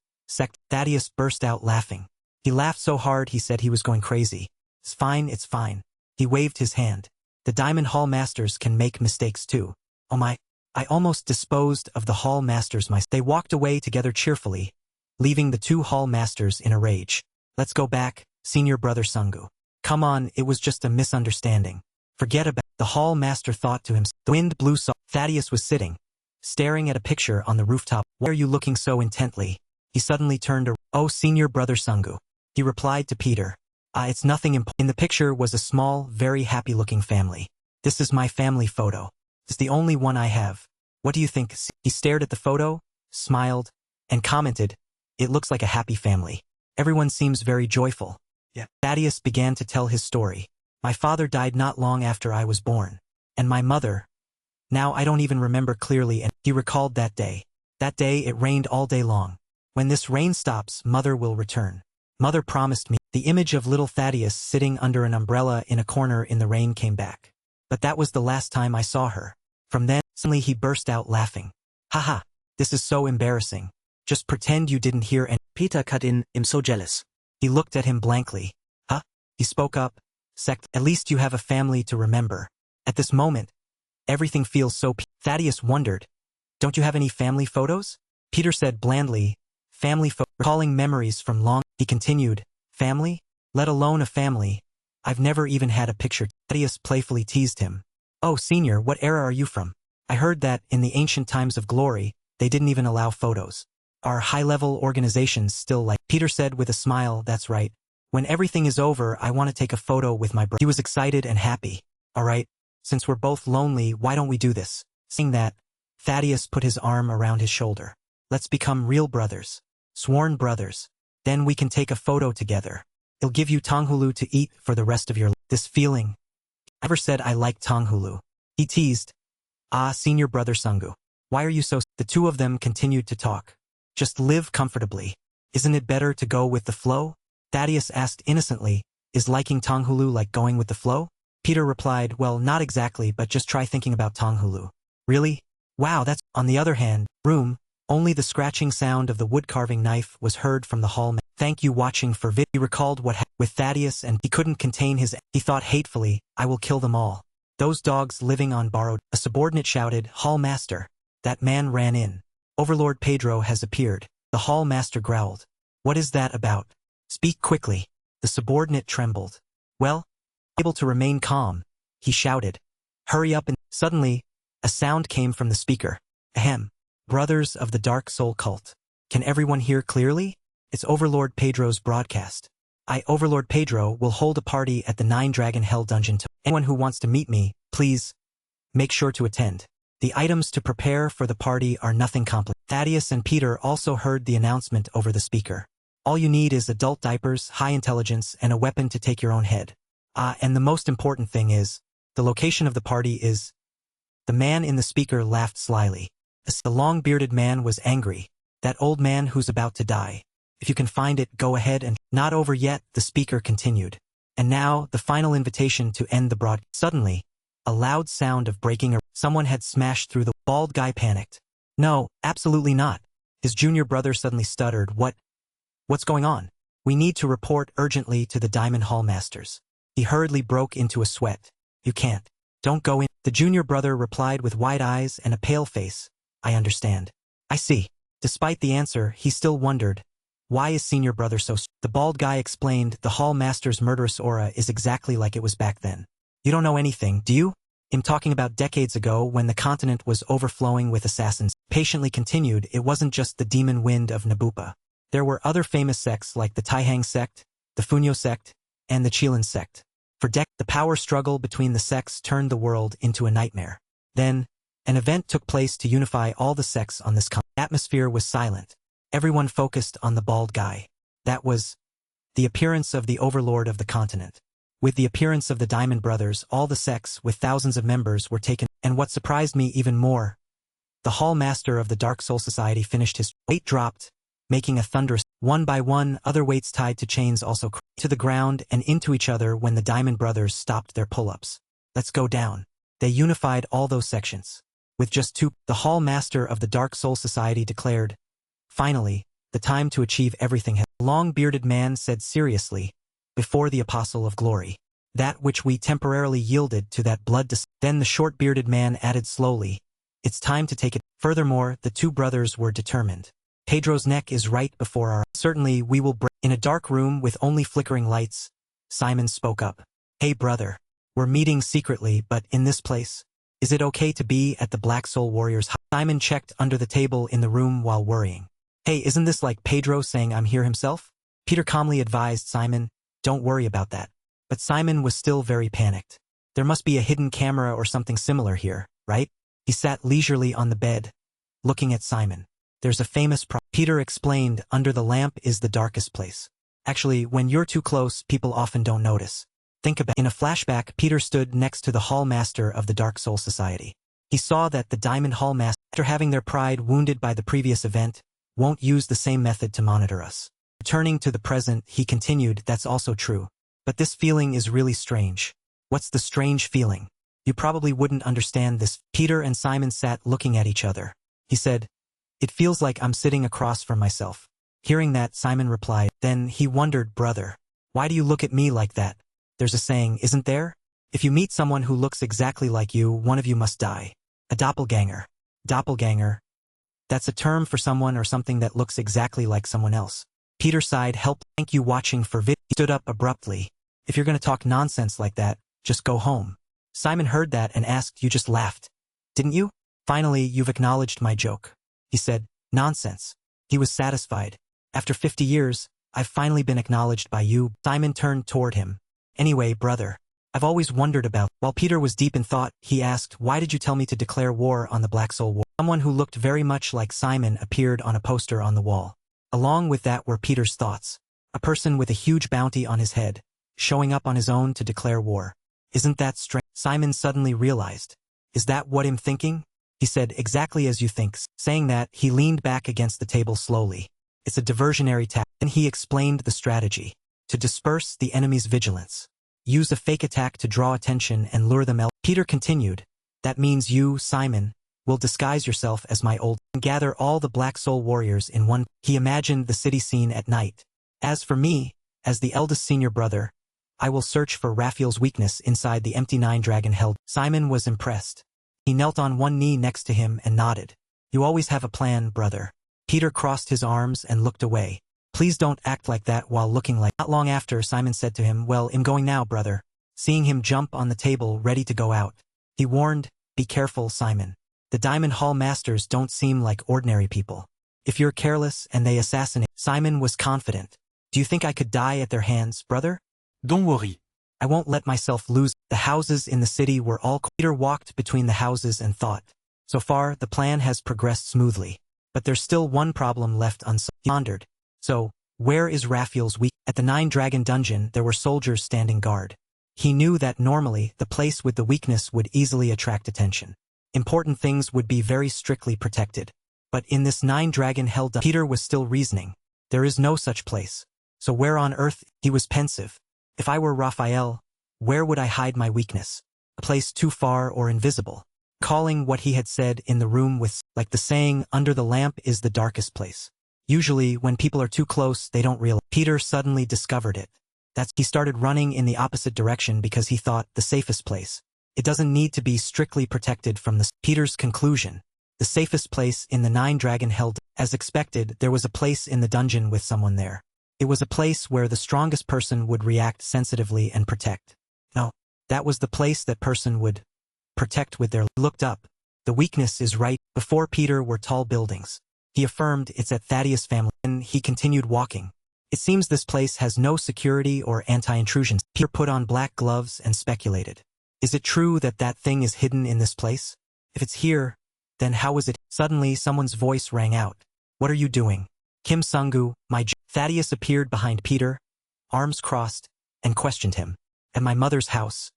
Thaddeus burst out laughing. He laughed so hard he said he was going crazy. It's fine, it's fine. He waved his hand. The Diamond Hall Masters can make mistakes too. Oh my, I almost disposed of the Hall Masters myself. They walked away together cheerfully, leaving the two Hall Masters in a rage. Let's go back, senior brother Sungu. Come on, it was just a misunderstanding. Forget about the Hall Master thought to himself. The wind blew soft. Thaddeus was sitting, staring at a picture on the rooftop. Why are you looking so intently? He suddenly turned around. Oh, senior brother Sungu. He replied to Peter. It's nothing important. In the picture was a small, very happy-looking family. This is my family photo. It's the only one I have. What do you think? He stared at the photo, smiled, and commented, it looks like a happy family. Everyone seems very joyful. Yeah. Thaddeus began to tell his story. My father died not long after I was born. And my mother. Now I don't even remember clearly, and he recalled that day. That day it rained all day long. When this rain stops, mother will return. Mother promised me. The image of little Thaddeus sitting under an umbrella in a corner in the rain came back. But that was the last time I saw her. From then, suddenly he burst out laughing. Haha, this is so embarrassing. Just pretend you didn't hear and Peter cut in, I'm so jealous. He looked at him blankly. Huh? He spoke up. At least you have a family to remember. At this moment, everything feels so Thaddeus wondered. Don't you have any family photos? Peter said blandly, family recalling memories from long. He continued, family? Let alone a family. I've never even had a picture. Thaddeus playfully teased him. Oh, senior, what era are you from? I heard that, in the ancient times of glory, they didn't even allow photos. Are high-level organizations still like? Peter said with a smile, that's right. When everything is over, I want to take a photo with my brother. He was excited and happy. All right, since we're both lonely, why don't we do this? Seeing that, Thaddeus put his arm around his shoulder. Let's become real brothers. Sworn brothers. Then we can take a photo together. It'll give you tanghulu to eat for the rest of your life. This feeling. I never said I like tanghulu. He teased. Senior brother Sungu. Why are you so? The two of them continued to talk. Just live comfortably. Isn't it better to go with the flow? Thaddeus asked innocently, is liking tanghulu like going with the flow? Peter replied, well, not exactly, but just try thinking about tanghulu. Really? Wow, that's... On the other hand, only the scratching sound of the wood-carving knife was heard from the hall. Thank you watching for vid. He recalled what happened with Thaddeus and he couldn't contain his... He thought hatefully, I will kill them all. Those dogs living on borrowed... A subordinate shouted, Hall Master. That man ran in. Overlord Pedro has appeared. The Hall Master growled. What is that about? Speak quickly. The subordinate trembled. Well, able to remain calm, he shouted. Hurry up and... Suddenly, a sound came from the speaker. Ahem. Brothers of the Dark Soul Cult. Can everyone hear clearly? It's Overlord Pedro's broadcast. Overlord Pedro, will hold a party at the Nine Dragon Hell Dungeon. Anyone who wants to meet me, please, make sure to attend. The items to prepare for the party are nothing complicated. Thaddeus and Peter also heard the announcement over the speaker. All you need is adult diapers, high intelligence, and a weapon to take your own head. And the most important thing is, the location of the party is... The man in the speaker laughed slyly. The long-bearded man was angry. That old man who's about to die. If you can find it, go ahead and... Not over yet, the speaker continued. And now, the final invitation to end the broadcast. Suddenly, a loud sound of breaking. Someone had smashed through the... Bald guy panicked. No, absolutely not. His junior brother suddenly stuttered. What's going on? We need to report urgently to the Diamond Hall Masters. He hurriedly broke into a sweat. You can't. Don't go in. The junior brother replied with wide eyes and a pale face. I understand. I see. Despite the answer, he still wondered. Why is senior brother so... The bald guy explained the Hall Master's murderous aura is exactly like it was back then. You don't know anything, do you? I'm talking about decades ago when the continent was overflowing with assassins. Patiently continued, it wasn't just the demon wind of Nabupa. There were other famous sects like the Taihang sect, the Funyo sect, and the Chilan sect. For decades, the power struggle between the sects turned the world into a nightmare. Then, an event took place to unify all the sects on this continent. The atmosphere was silent. Everyone focused on the bald guy. That was the appearance of the overlord of the continent. With the appearance of the Diamond Brothers, all the sects with thousands of members were taken. And what surprised me even more, the Hall Master of the Dark Soul Society finished his weight dropped, making a thunderous. One by one, other weights tied to chains also. to the ground and into each other when the Diamond Brothers stopped their pull-ups. Let's go down. They unified all those sections. With just two, the Hall Master of the Dark Soul Society declared, "Finally, the time to achieve everything has." The long-bearded man said seriously, "Before the Apostle of Glory. That which we temporarily yielded to that blood." Then the short-bearded man added slowly, "It's time to take it." Furthermore, the two brothers were determined. "Pedro's neck is right before our. Certainly we will break." In a dark room with only flickering lights, Simon spoke up. "Hey brother. We're meeting secretly, but in this place. Is it okay to be at the Black Soul Warriors' house?" Simon checked under the table in the room while worrying. "Hey, isn't this like Pedro saying I'm here himself?" Peter calmly advised Simon, "Don't worry about that." But Simon was still very panicked. There must be a hidden camera or something similar here, right? He sat leisurely on the bed, looking at Simon. "There's a famous Peter explained, under the lamp is the darkest place. Actually, when you're too close, people often don't notice. Think about." In a flashback, Peter stood next to the Hall Master of the Dark Soul Society. He saw that the Diamond Hall Master, after having their pride wounded by the previous event, won't use the same method to monitor us. Returning to the present, he continued, "That's also true. But this feeling is really strange." "What's the strange feeling?" "You probably wouldn't understand this." Peter and Simon sat looking at each other. He said, "It feels like I'm sitting across from myself." Hearing that, Simon replied. Then he wondered, "Brother, why do you look at me like that? There's a saying, isn't there? If you meet someone who looks exactly like you, one of you must die. A doppelganger." Doppelganger. That's a term for someone or something that looks exactly like someone else. Peter sighed, "Help. Thank you watching for vid." He stood up abruptly. "If you're going to talk nonsense like that, just go home." Simon heard that and asked, "You just laughed, didn't you?" "Finally, you've acknowledged my joke," he said. "Nonsense." He was satisfied. "After 50 years, I've finally been acknowledged by you." Simon turned toward him. "Anyway, brother, I've always wondered about." While Peter was deep in thought, he asked, "Why did you tell me to declare war on the Black Soul War?" Someone who looked very much like Simon appeared on a poster on the wall. Along with that were Peter's thoughts. A person with a huge bounty on his head, showing up on his own to declare war. Isn't that strange? Simon suddenly realized. "Is that what I'm thinking?" He said, "Exactly as you think." Saying that, he leaned back against the table slowly. "It's a diversionary tactic." Then he explained the strategy. To disperse the enemy's vigilance. Use a fake attack to draw attention and lure them out. Peter continued, "That means you, Simon, will disguise yourself as my old and gather all the Black Soul Warriors in one." He imagined the city scene at night. "As for me, as the eldest senior brother, I will search for Raphael's weakness inside the empty Nine Dragon held." Simon was impressed. He knelt on one knee next to him and nodded. "You always have a plan, brother." Peter crossed his arms and looked away. "Please don't act like that while looking like." Not long after, Simon said to him, "Well, I'm going now, brother." Seeing him jump on the table ready to go out, he warned, "Be careful, Simon. The Diamond Hall Masters don't seem like ordinary people. If you're careless and they assassinate." Simon was confident. "Do you think I could die at their hands, brother?" Don't worry. "I won't let myself lose." The houses in the city were all. Peter walked between the houses and thought. So far, the plan has progressed smoothly. But there's still one problem left unsolved. He pondered. So, where is Raphael's weak? At the Nine Dragon dungeon, there were soldiers standing guard. He knew that normally, the place with the weakness would easily attract attention. Important things would be very strictly protected. But in this Nine Dragon held dungeon, Peter was still reasoning. There is no such place. So where on earth? He was pensive. If I were Raphael, where would I hide my weakness? A place too far or invisible. Calling what he had said in the room with, like the saying, under the lamp is the darkest place. Usually, when people are too close, they don't realize. Peter suddenly discovered it. He started running in the opposite direction because he thought the safest place. It doesn't need to be strictly protected from the. Peter's conclusion. The safest place in the Nine Dragon held. As expected, there was a place in the dungeon with someone there. It was a place where the strongest person would react sensitively and protect. No, that was the place that person would protect with their. Looked up. The weakness is right. Before Peter were tall buildings. He affirmed it's at Thaddeus' family. And he continued walking. It seems this place has no security or anti-intrusion. Peter put on black gloves and speculated. Is it true that that thing is hidden in this place? If it's here, then how is it? Suddenly someone's voice rang out. What are you doing? Kim Sung-gu, Thaddeus appeared behind Peter, arms crossed, and questioned him. At my mother's house.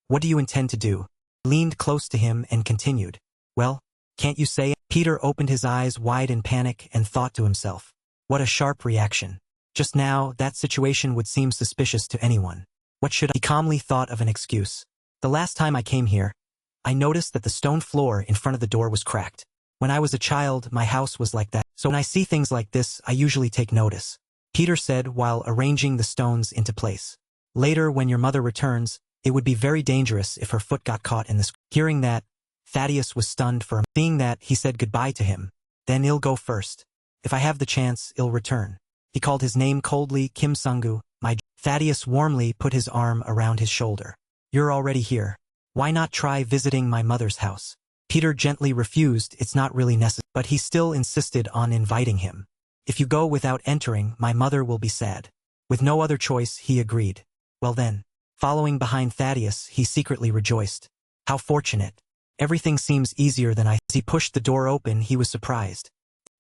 What do you intend to do? He leaned close to him and continued. Well, can't you say it? Peter opened his eyes wide in panic and thought to himself. What a sharp reaction. Just now, that situation would seem suspicious to anyone. What should I? He calmly thought of an excuse. The last time I came here, I noticed that the stone floor in front of the door was cracked. When I was a child, my house was like that. So when I see things like this, I usually take notice. Peter said while arranging the stones into place. Later, when your mother returns, it would be very dangerous if her foot got caught in this. Hearing that, Thaddeus was stunned for him. Seeing that, he said goodbye to him. Then I'll go first. If I have the chance, I'll return. He called his name coldly, Kim Sungu, my. Thaddeus warmly put his arm around his shoulder. You're already here. Why not try visiting my mother's house? Peter gently refused, it's not really necessary, but he still insisted on inviting him. If you go without entering, my mother will be sad. With no other choice, he agreed. Well then. Following behind Thaddeus, he secretly rejoiced. How fortunate. Everything seems easier than I. As he pushed the door open, he was surprised.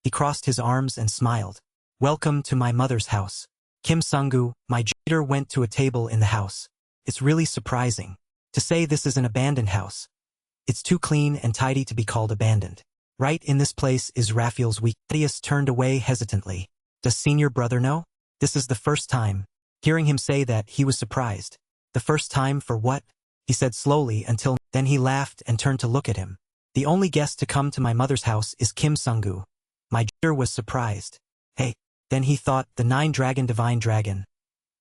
He crossed his arms and smiled. Welcome to my mother's house. Kim Sungu, my. Peter went to a table in the house. It's really surprising. To say this is an abandoned house. It's too clean and tidy to be called abandoned. Right in this place is Raphael's week. Thaddeus turned away hesitantly. Does senior brother know? This is the first time. Hearing him say that, he was surprised. The first time for what? He said slowly until then he laughed and turned to look at him. The only guest to come to my mother's house is Kim Sungu. My. Peter was surprised. Hey. Then he thought, the divine dragon.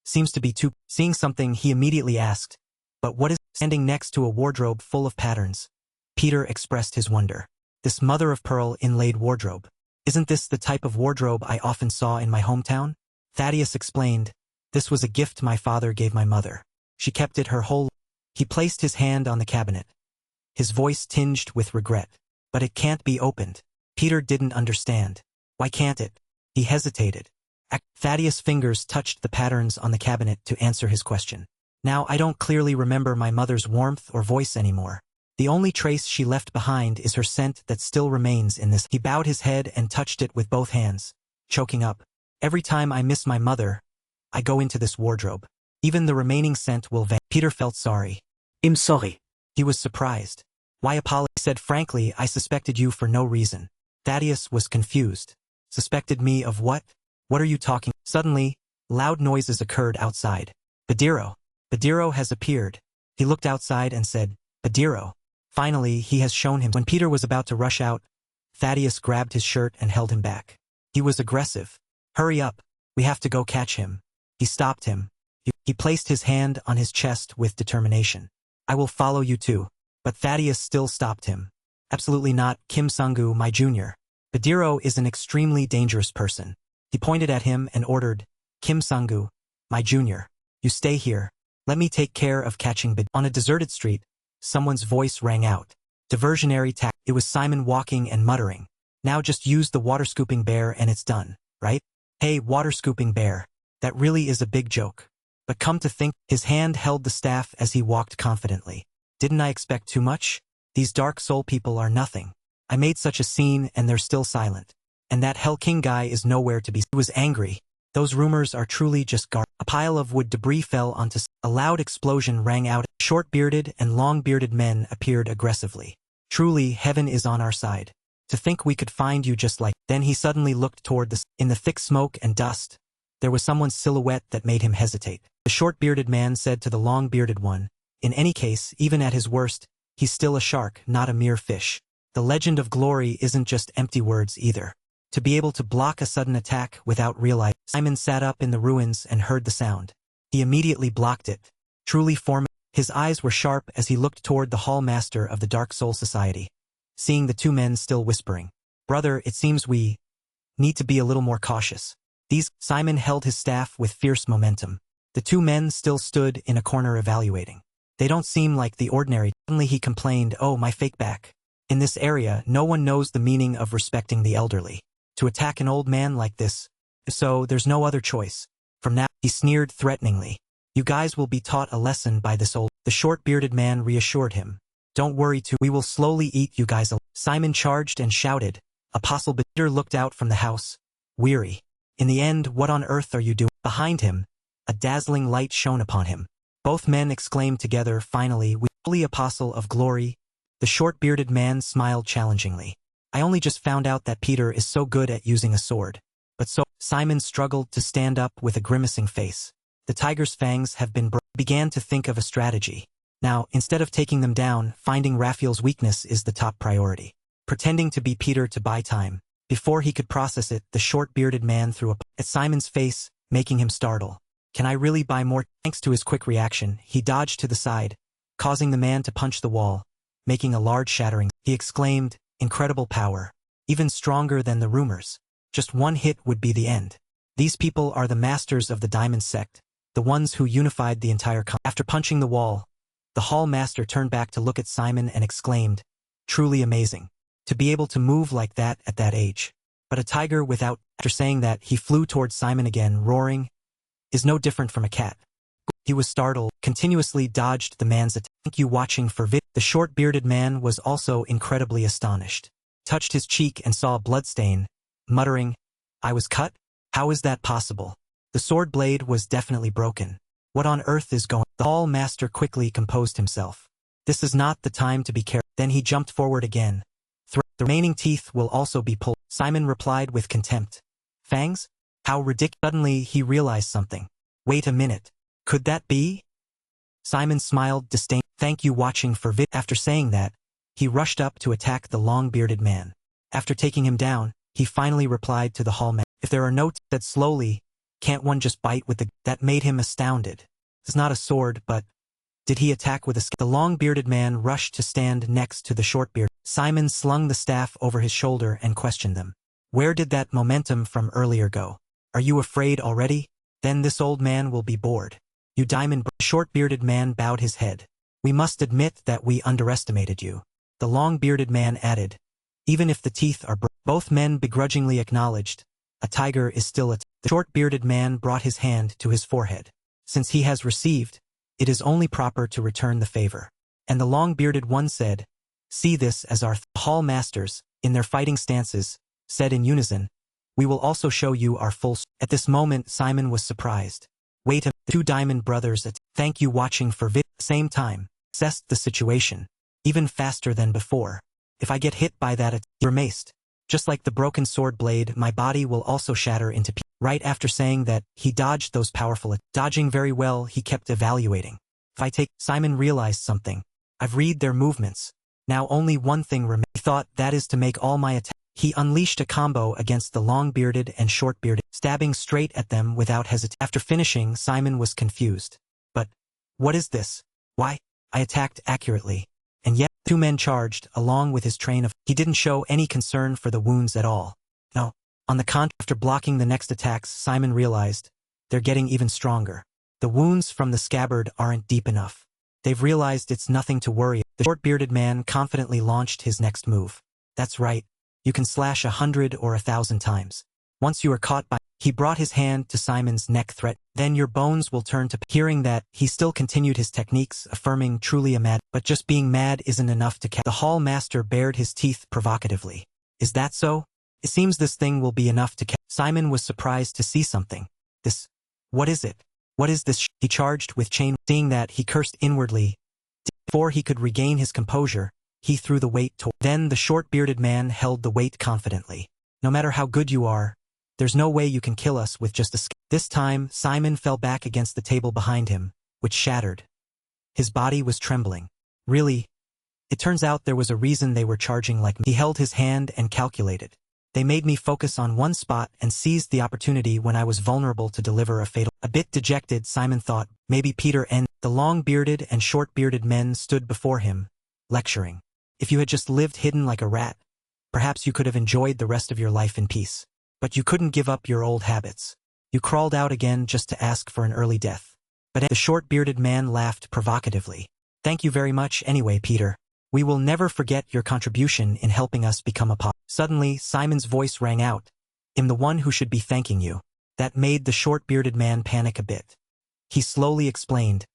Seems to be too. Seeing something, he immediately asked. But what is standing next to a wardrobe full of patterns? Peter expressed his wonder. This mother-of-pearl inlaid wardrobe. Isn't this the type of wardrobe I often saw in my hometown? Thaddeus explained. This was a gift my father gave my mother. She kept it her whole life. He placed his hand on the cabinet. His voice tinged with regret. But it can't be opened. Peter didn't understand. Why can't it? He hesitated. Thaddeus' fingers touched the patterns on the cabinet to answer his question. Now I don't clearly remember my mother's warmth or voice anymore. The only trace she left behind is her scent that still remains in this. He bowed his head and touched it with both hands, choking up. Every time I miss my mother, I go into this wardrobe. Even the remaining scent will vanish. Peter felt sorry. I'm sorry. He was surprised. Why apologize? He said frankly, I suspected you for no reason. Thaddeus was confused. Suspected me of what? What are you talking? Suddenly, loud noises occurred outside. Badiro. Badiro has appeared. He looked outside and said, Badiro. Finally, he has shown him. When Peter was about to rush out, Thaddeus grabbed his shirt and held him back. He was aggressive. Hurry up. We have to go catch him. He stopped him. He placed his hand on his chest with determination. I will follow you too. But Thaddeus still stopped him. Absolutely not, Kim Sungu, my junior. Badiro is an extremely dangerous person. He pointed at him and ordered, Kim Sungu, my junior. You stay here. Let me take care of catching Badiro. On a deserted street, someone's voice rang out. Diversionary tack. It was Simon walking and muttering. Now just use the water scooping bear and it's done, right? Hey, water scooping bear. That really is a big joke. But come to think, his hand held the staff as he walked confidently. Didn't I expect too much? These Dark Soul people are nothing. I made such a scene and they're still silent. And that Hell King guy is nowhere to be. He was angry. Those rumors are truly just garbage. A pile of wood debris fell onto. A loud explosion rang out. Short-bearded and long-bearded men appeared aggressively. Truly, heaven is on our side. To think we could find you just like. Then he suddenly looked toward the. In the thick smoke and dust, there was someone's silhouette that made him hesitate. The short-bearded man said to the long-bearded one, in any case, even at his worst, he's still a shark, not a mere fish. The legend of glory isn't just empty words either. To be able to block a sudden attack without realizing. Simon sat up in the ruins and heard the sound. He immediately blocked it. Truly formidable. His eyes were sharp as he looked toward the hall master of the Dark Soul Society. Seeing the two men still whispering. Brother, it seems we need to be a little more cautious. Simon held his staff with fierce momentum. The two men still stood in a corner evaluating. They don't seem like the ordinary. Suddenly he complained, oh, my fake back. In this area, no one knows the meaning of respecting the elderly. To attack an old man like this. So, there's no other choice. From now, he sneered threateningly. You guys will be taught a lesson by this old. The short-bearded man reassured him. Don't worry too. We will slowly eat you guys alive. Simon charged and shouted. Apostle Peter looked out from the house. Weary. In the end, what on earth are you doing? Behind him, a dazzling light shone upon him. Both men exclaimed together, finally, we holy apostle of glory. The short-bearded man smiled challengingly. I only just found out that Peter is so good at using a sword. But so, Simon struggled to stand up with a grimacing face. The tiger's fangs have been began to think of a strategy. Now, instead of taking them down, finding Raphael's weakness is the top priority. Pretending to be Peter to buy time. Before he could process it, the short-bearded man threw at Simon's face, making him startle. Can I really buy more? Thanks to his quick reaction, he dodged to the side, causing the man to punch the wall, making a large shattering. He exclaimed, incredible power. Even stronger than the rumors. Just one hit would be the end. These people are the masters of the Diamond Sect, the ones who unified the entire After punching the wall, the hall master turned back to look at Simon and exclaimed, truly amazing. To be able to move like that at that age. But a tiger without, after saying that, he flew towards Simon again, roaring, is no different from a cat. He was startled, continuously dodged the man's attack. Thank you watching for vid. The short-bearded man was also incredibly astonished. Touched his cheek and saw a bloodstain, muttering, I was cut? How is that possible? The sword blade was definitely broken. What on earth is going? The hall master quickly composed himself. This is not the time to be careful. Then he jumped forward again. The remaining teeth will also be pulled. Simon replied with contempt. Fangs? How ridiculous. Suddenly he realized something. Wait a minute. Could that be? Simon smiled disdain. Thank you watching for vid. After saying that, he rushed up to attack the long-bearded man. After taking him down, he finally replied to the hall man. If there are no teeth, said slowly, can't one just bite with the... That made him astounded. It's not a sword, but... Did he attack with a... The long-bearded man rushed to stand next to the short-beard. Simon slung the staff over his shoulder and questioned them. Where did that momentum from earlier go? Are you afraid already? Then this old man will be bored. You diamond... Short-bearded man bowed his head. We must admit that we underestimated you. The long-bearded man added. Even if the teeth are both men begrudgingly acknowledged. A tiger is still a... The short-bearded man brought his hand to his forehead. Since he has received, it is only proper to return the favor. And the long-bearded one said, see this as our hall masters, in their fighting stances, said in unison, we will also show you our full... At this moment Simon was surprised. Wait a... The two diamond brothers at... Thank you watching for vid... Same time, assessed the situation. Even faster than before. If I get hit by that you're maced. Just like the broken sword blade, my body will also shatter into pieces. Right after saying that, he dodged those powerful... Dodging very well, he kept evaluating. If I take... Simon realized something. I've read their movements. Now only one thing remains. He thought that is to make all my attacks. He unleashed a combo against the long-bearded and short-bearded, stabbing straight at them without hesitation. After finishing, Simon was confused. But, what is this? Why? I attacked accurately. And yet, two men charged, along with his train of... He didn't show any concern for the wounds at all. No. On the contrary, after blocking the next attacks, Simon realized, they're getting even stronger. The wounds from the scabbard aren't deep enough. They've realized it's nothing to worry. The short-bearded man confidently launched his next move. That's right. You can slash 100 or 1,000 times. Once you are caught by... He brought his hand to Simon's neck threat. Then your bones will turn to... Hearing that, he still continued his techniques, affirming truly a mad... But just being mad isn't enough to... The hall master bared his teeth provocatively. Is that so? It seems this thing will be enough to... Simon was surprised to see something. This... What is it? What is this? He charged with chain. Seeing that, he cursed inwardly. Before he could regain his composure, he threw the weight toward... Then the short-bearded man held the weight confidently. No matter how good you are, there's no way you can kill us with just a... This time, Simon fell back against the table behind him, which shattered. His body was trembling. Really? It turns out there was a reason they were charging like me. He held his hand and calculated. They made me focus on one spot and seized the opportunity when I was vulnerable to deliver a fatal... A bit dejected, Simon thought, maybe Peter and... The long-bearded and short-bearded men stood before him, lecturing. If you had just lived hidden like a rat, perhaps you could have enjoyed the rest of your life in peace. But you couldn't give up your old habits. You crawled out again just to ask for an early death. But the short-bearded man laughed provocatively. Thank you very much anyway, Peter. We will never forget your contribution in helping us become a pop. Suddenly, Simon's voice rang out. I'm the one who should be thanking you. That made the short-bearded man panic a bit. He slowly explained.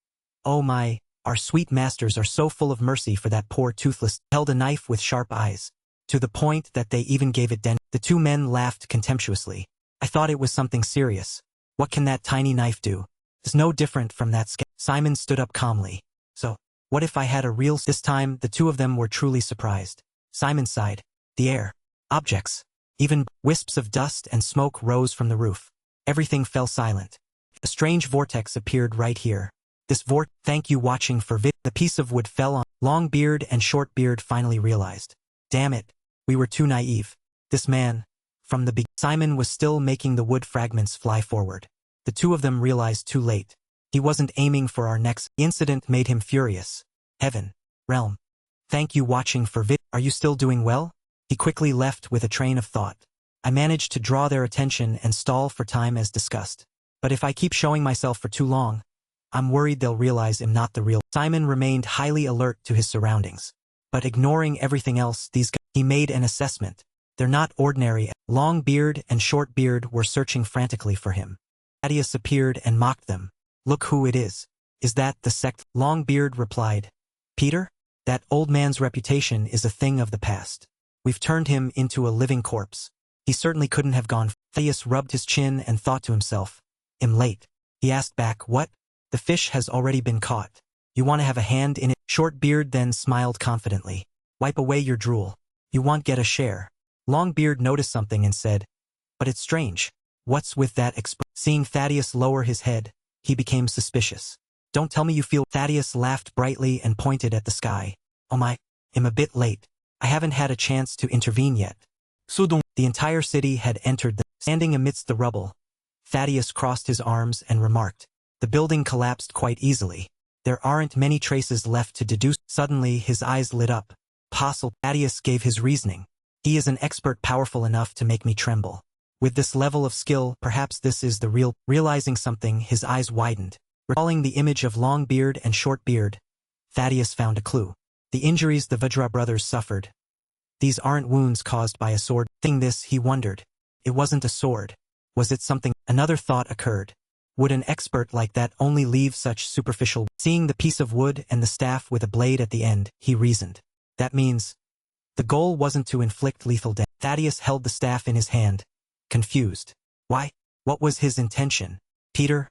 Oh my, our sweet masters are so full of mercy for that poor toothless... Held a knife with sharp eyes. To the point that they even gave it The two men laughed contemptuously. I thought it was something serious. What can that tiny knife do? It's no different from that Simon stood up calmly. So, what if I had a real... This time, the two of them were truly surprised. Simon sighed. The air. Objects. Even wisps of dust and smoke rose from the roof. Everything fell silent. A strange vortex appeared right here. This thank you watching for The piece of wood fell on. Longbeard and Shortbeard finally realized. Damn it, we were too naive. This man, from the beginning. Simon was still making the wood fragments fly forward. The two of them realized too late. He wasn't aiming for our next. The incident made him furious. Heaven. Realm. Thank you watching for Are you still doing well? He quickly left with a train of thought. I managed to draw their attention and stall for time as discussed. But if I keep showing myself for too long, I'm worried they'll realize I'm not the real. Simon remained highly alert to his surroundings. But ignoring everything else, he made an assessment. They're not ordinary. Longbeard and Shortbeard were searching frantically for him. Thaddeus appeared and mocked them. Look who it is. Is that the sect? Longbeard replied. Peter? That old man's reputation is a thing of the past. We've turned him into a living corpse. He certainly couldn't have gone. Thaddeus rubbed his chin and thought to himself. I'm late. He asked back, what? The fish has already been caught. You want to have a hand in it? Shortbeard then smiled confidently. Wipe away your drool. You won't get a share. Longbeard noticed something and said, but it's strange. What's with that expression? Seeing Thaddeus lower his head, he became suspicious. Don't tell me you feel. Thaddeus laughed brightly and pointed at the sky. Oh my, I'm a bit late. I haven't had a chance to intervene yet. So don't. The entire city had entered the. Standing amidst the rubble, Thaddeus crossed his arms and remarked. The building collapsed quite easily. There aren't many traces left to deduce. Suddenly his eyes lit up. Thaddeus gave his reasoning. He is an expert powerful enough to make me tremble. With this level of skill, perhaps this is the real. Realizing something, his eyes widened. Recalling the image of Longbeard and Shortbeard, Thaddeus found a clue. The injuries the Vajra brothers suffered. These aren't wounds caused by a sword. Seeing this, he wondered. It wasn't a sword. Was it something? Another thought occurred. Would an expert like that only leave such superficial? Seeing the piece of wood and the staff with a blade at the end, he reasoned. That means the goal wasn't to inflict lethal damage. Thaddeus held the staff in his hand, confused. Why? What was his intention? Peter?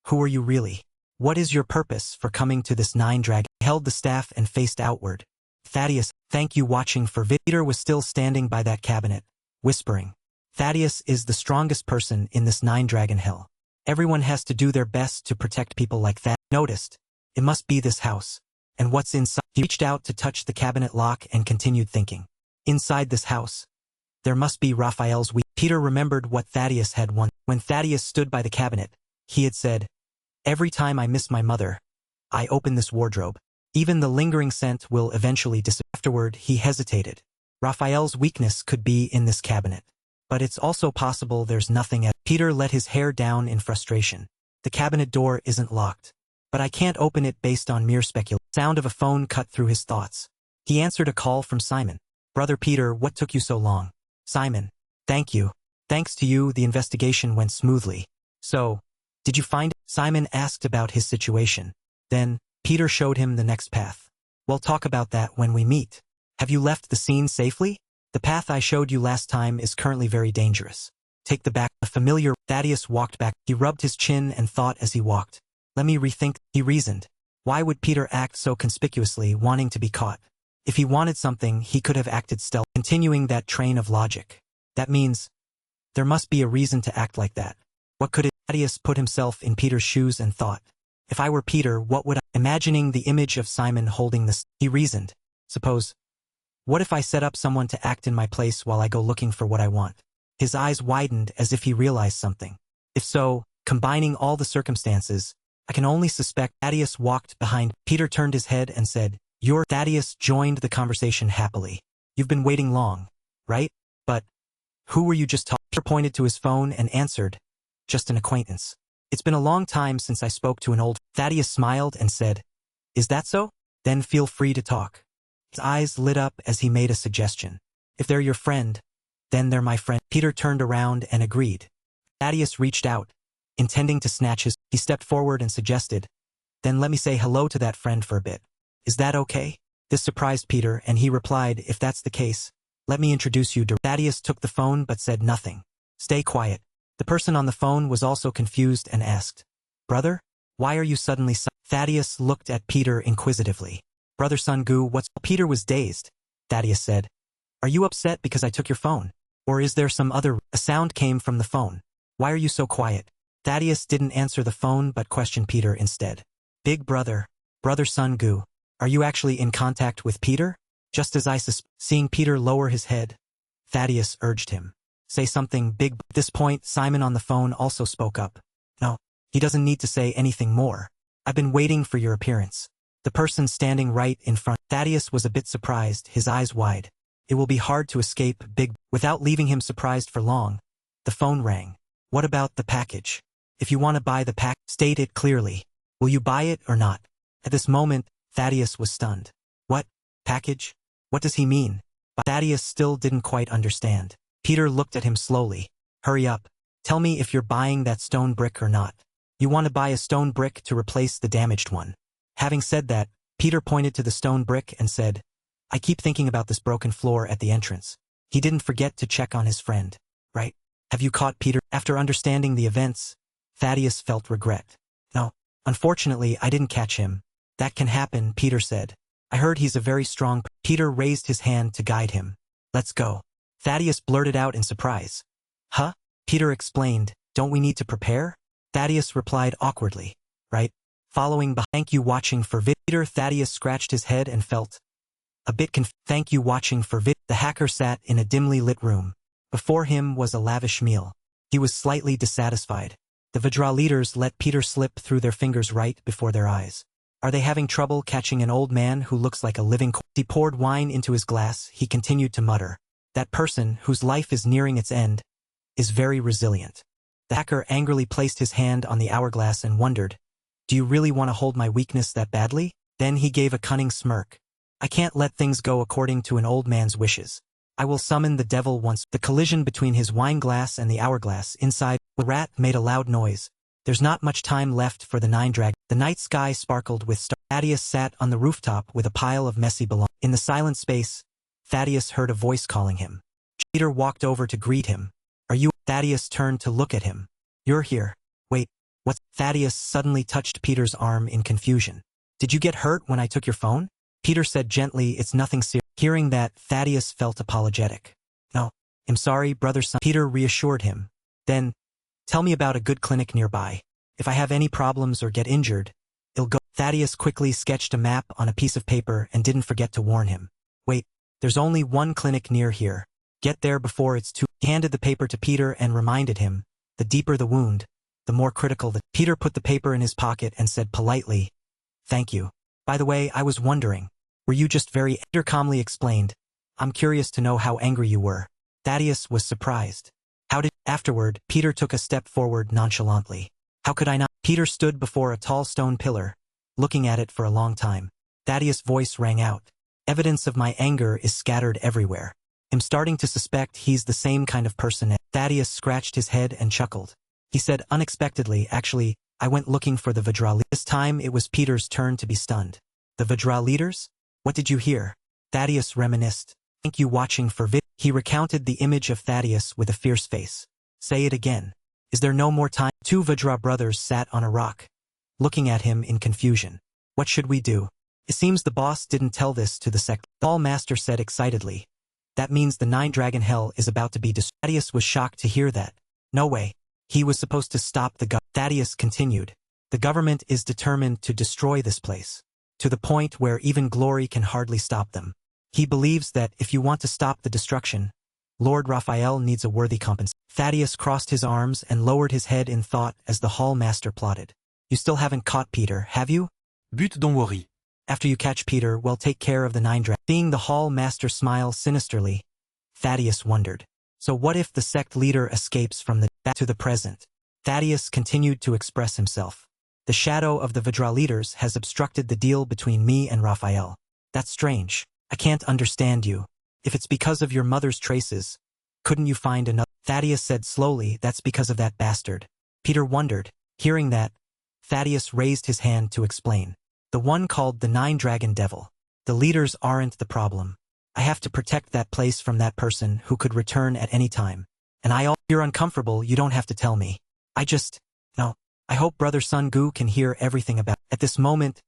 Who are you really? What is your purpose for coming to this nine-dragon? He held the staff and faced outward. Thaddeus, thank you watching for Peter was still standing by that cabinet, whispering. Thaddeus is the strongest person in this nine-dragon hell. Everyone has to do their best to protect people like that. Noticed. It must be this house. And what's inside? He reached out to touch the cabinet lock and continued thinking. Inside this house, there must be Raphael's weak. Peter remembered what Thaddeus had once. When Thaddeus stood by the cabinet, he had said, every time I miss my mother, I open this wardrobe. Even the lingering scent will eventually disappear. Afterward, he hesitated. Raphael's weakness could be in this cabinet. But it's also possible there's nothing at. Peter let his hair down in frustration. The cabinet door isn't locked. But I can't open it based on mere speculation. Sound of a phone cut through his thoughts. He answered a call from Simon. Brother Peter, what took you so long? Simon. Thank you. Thanks to you, the investigation went smoothly. So, did you find it? Simon asked about his situation. Then, Peter showed him the next path. We'll talk about that when we meet. Have you left the scene safely? The path I showed you last time is currently very dangerous. Take the back. A familiar. Thaddeus walked back. He rubbed his chin and thought as he walked. Let me rethink. He reasoned. Why would Peter act so conspicuously, wanting to be caught? If he wanted something, he could have acted stealth. Continuing that train of logic. That means there must be a reason to act like that. What could it? Thaddeus put himself in Peter's shoes and thought. If I were Peter, what would I? Imagining the image of Simon holding this, he reasoned. Suppose. What if I set up someone to act in my place while I go looking for what I want? His eyes widened as if he realized something. If so, combining all the circumstances, I can only suspect. Thaddeus walked behind. Peter turned his head and said, Thaddeus joined the conversation happily. You've been waiting long, right? But who were you just talking? Peter pointed to his phone and answered, just an acquaintance. It's been a long time since I spoke to an old. Thaddeus smiled and said, is that so? Then feel free to talk. His eyes lit up as he made a suggestion. If they're your friend, then they're my friend. Peter turned around and agreed. Thaddeus reached out, intending to snatch his. He stepped forward and suggested, then let me say hello to that friend for a bit. Is that okay? This surprised Peter and he replied, if that's the case, let me introduce you to. Thaddeus took the phone but said nothing. Stay quiet. The person on the phone was also confused and asked, brother, why are you suddenly silent? Thaddeus looked at Peter inquisitively. Brother Sun Gu, what's? Peter was dazed. Thaddeus said, are you upset because I took your phone? Or is there some other? A sound came from the phone. Why are you so quiet? Thaddeus didn't answer the phone but questioned Peter instead. Big brother, brother Sun Gu, are you actually in contact with Peter? Just as I seeing Peter lower his head, Thaddeus urged him. Say something big. At this point, Simon on the phone also spoke up. No, he doesn't need to say anything more. I've been waiting for your appearance. The person standing right in front. Thaddeus was a bit surprised, his eyes wide. It will be hard to escape, big. Without leaving him surprised for long, the phone rang. What about the package? If you want to buy the pack, state it clearly. Will you buy it or not? At this moment, Thaddeus was stunned. What? Package? What does he mean? But Thaddeus still didn't quite understand. Peter looked at him slowly. Hurry up. Tell me if you're buying that stone brick or not. You want to buy a stone brick to replace the damaged one. Having said that, Peter pointed to the stone brick and said, I keep thinking about this broken floor at the entrance. He didn't forget to check on his friend, right? Have you caught Peter? After understanding the events, Thaddeus felt regret. No, unfortunately I didn't catch him. That can happen, Peter said. I heard he's a very strong. Peter raised his hand to guide him. Let's go. Thaddeus blurted out in surprise. Huh? Peter explained, don't we need to prepare? Thaddeus replied awkwardly. Right? Following behind. Thank you watching for vid. Peter. Thaddeus scratched his head and felt a bit confused. Thank you watching for vid. The hacker sat in a dimly lit room. Before him was a lavish meal. He was slightly dissatisfied. The Vidra leaders let Peter slip through their fingers right before their eyes. Are they having trouble catching an old man who looks like a living corpse? He poured wine into his glass. He continued to mutter. That person, whose life is nearing its end, is very resilient. The hacker angrily placed his hand on the hourglass and wondered, do you really want to hold my weakness that badly? Then he gave a cunning smirk. I can't let things go according to an old man's wishes. I will summon the devil once. The collision between his wine glass and the hourglass inside the rat made a loud noise. There's not much time left for the 9 dragons. The night sky sparkled with stars. Thaddeus sat on the rooftop with a pile of messy belongings. In the silent space, Thaddeus heard a voice calling him. Peter walked over to greet him. Are you? Thaddeus turned to look at him. You're here. Wait, what's? Thaddeus suddenly touched Peter's arm in confusion. Did you get hurt when I took your phone? Peter said gently, it's nothing serious. Hearing that, Thaddeus felt apologetic. No, I'm sorry, brother son. Peter reassured him. Then, tell me about a good clinic nearby. If I have any problems or get injured, it'll go. Thaddeus quickly sketched a map on a piece of paper and didn't forget to warn him. Wait, there's only one clinic near here. Get there before it's too. He handed the paper to Peter and reminded him, the deeper the wound, the more critical the. Peter put the paper in his pocket and said politely, thank you. By the way, I was wondering, were you just very. Peter calmly explained, I'm curious to know how angry you were. Thaddeus was surprised. How did. Afterward, Peter took a step forward nonchalantly. How could I not? Peter stood before a tall stone pillar, looking at it for a long time. Thaddeus' voice rang out. Evidence of my anger is scattered everywhere. I'm starting to suspect he's the same kind of person. Thaddeus scratched his head and chuckled. He said unexpectedly, actually, I went looking for the Vidra leaders. This time it was Peter's turn to be stunned. The Vidra leaders? What did you hear? Thaddeus reminisced. Thank you watching for vid. He recounted the image of Thaddeus with a fierce face. Say it again. Is there no more time? 2 Vidra brothers sat on a rock, looking at him in confusion. What should we do? It seems the boss didn't tell this to the sect. The All Master said excitedly. That means the 9 dragon hell is about to be destroyed. Thaddeus was shocked to hear that. No way. He was supposed to stop the government. Thaddeus continued. The government is determined to destroy this place, to the point where even glory can hardly stop them. He believes that if you want to stop the destruction, Lord Raphael needs a worthy compensation. Thaddeus crossed his arms and lowered his head in thought as the Hall Master plotted. You still haven't caught Peter, have you? But don't worry. After you catch Peter, we'll take care of the 9 dragons. Seeing the Hall Master smile sinisterly, Thaddeus wondered. So what if the sect leader escapes from the back to the present? Thaddeus continued to express himself. The shadow of the Vidra leaders has obstructed the deal between me and Raphael. That's strange. I can't understand you. If it's because of your mother's traces, couldn't you find another? Thaddeus said slowly, that's because of that bastard. Peter wondered. Hearing that, Thaddeus raised his hand to explain. The one called the 9 dragon devil. The leaders aren't the problem. I have to protect that place from that person who could return at any time. And you're uncomfortable, you don't have to tell me. No. I hope Brother Sun Gu can hear everything about. At this moment,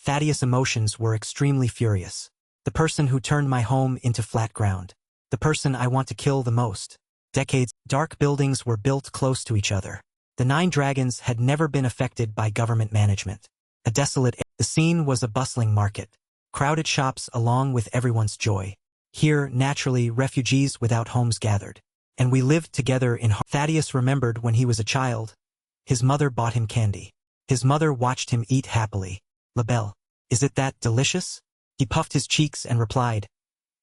Thaddeus' emotions were extremely furious. The person who turned my home into flat ground. The person I want to kill the most. decades. Dark buildings were built close to each other. The 9 dragons had never been affected by government management. A desolate the scene was a bustling market. Crowded shops along with everyone's joy. Here, naturally, refugees without homes gathered. And we lived together in Thaddeus remembered when he was a child. His mother bought him candy. His mother watched him eat happily. Labelle, is it that delicious? He puffed his cheeks and replied,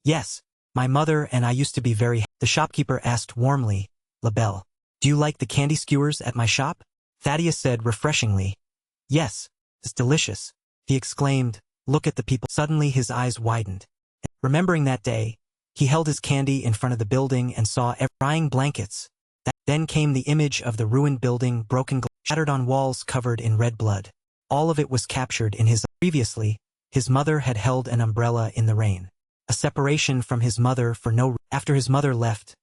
yes, my mother and I used to be very. The shopkeeper asked warmly, Labelle, do you like the candy skewers at my shop? Thaddeus said refreshingly, yes, it's delicious. He exclaimed, look at the people. Suddenly his eyes widened. Remembering that day, he held his candy in front of the building and saw drying blankets. Then came the image of the ruined building, broken glass, shattered on walls covered in red blood. All of it was captured in his. Previously, his mother had held an umbrella in the rain. A separation from his mother for no. After his mother left,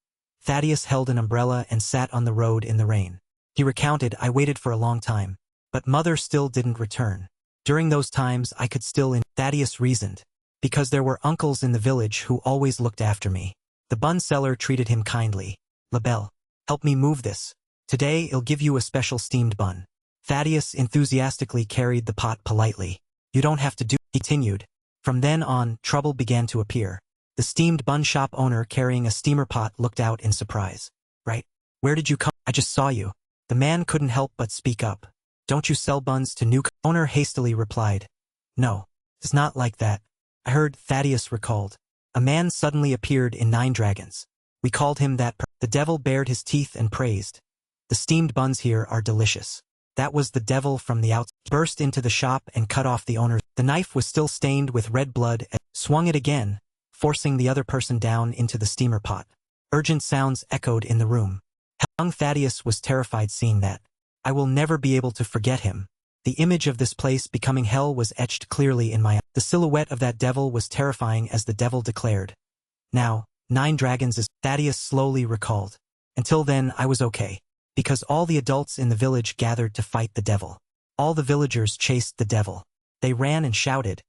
Thaddeus held an umbrella and sat on the road in the rain. He recounted, I waited for a long time, but mother still didn't return. During those times I could still. Thaddeus reasoned. Because there were uncles in the village who always looked after me. The bun seller treated him kindly. Labelle, help me move this. Today I'll give you a special steamed bun. Thaddeus enthusiastically carried the pot politely. You don't have to do. He continued. From then on, trouble began to appear. The steamed bun shop owner carrying a steamer pot looked out in surprise. Right? Where did you come? I just saw you. The man couldn't help but speak up. Don't you sell buns to new? Owner hastily replied. No, it's not like that. I heard, Thaddeus recalled. A man suddenly appeared in 9 dragons. We called him that. The devil bared his teeth and praised. The steamed buns here are delicious. That was the devil from the outside. Burst into the shop and cut off the owner's. The knife was still stained with red blood and swung it again, forcing the other person down into the steamer pot. Urgent sounds echoed in the room. Young Thaddeus was terrified seeing that. I will never be able to forget him. The image of this place becoming hell was etched clearly in my eyes. The silhouette of that devil was terrifying as the devil declared. Now, 9 dragons is. Thaddeus slowly recalled. Until then I was okay. Because all the adults in the village gathered to fight the devil. All the villagers chased the devil. They ran and shouted,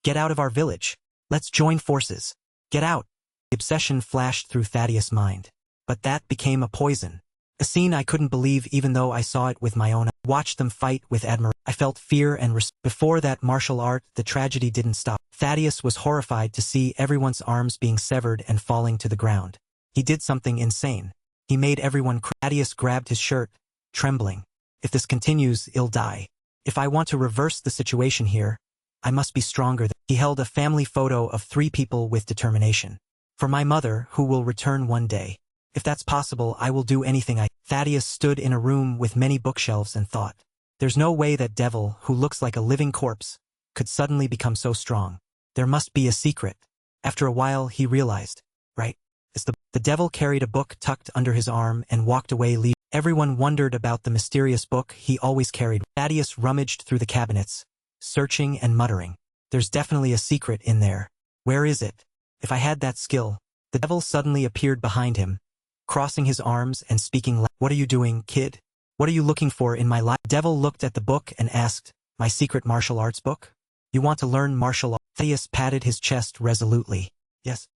get out of our village. Let's join forces. Get out. The obsession flashed through Thaddeus' mind. But that became a poison. A scene I couldn't believe even though I saw it with my own eyes. Watched them fight with admiration. I felt fear and respect. Before that martial art, the tragedy didn't stop. Thaddeus was horrified to see everyone's arms being severed and falling to the ground. He did something insane. He made everyone cry. Thaddeus grabbed his shirt, trembling. If this continues, I'll die. If I want to reverse the situation here, I must be stronger. He held a family photo of 3 people with determination. For my mother, who will return one day. If that's possible, I will do anything I. Thaddeus stood in a room with many bookshelves and thought. There's no way that devil, who looks like a living corpse, could suddenly become so strong. There must be a secret. After a while he realized. Right? It's the devil carried a book tucked under his arm and walked away leaving. Everyone wondered about the mysterious book he always carried. Thaddeus rummaged through the cabinets, searching and muttering. There's definitely a secret in there. Where is it? If I had that skill. The devil suddenly appeared behind him, crossing his arms and speaking loud. What are you doing, kid? What are you looking for in my life? The devil looked at the book and asked, my secret martial arts book? You want to learn martial arts? Thaddeus patted his chest resolutely. Yes.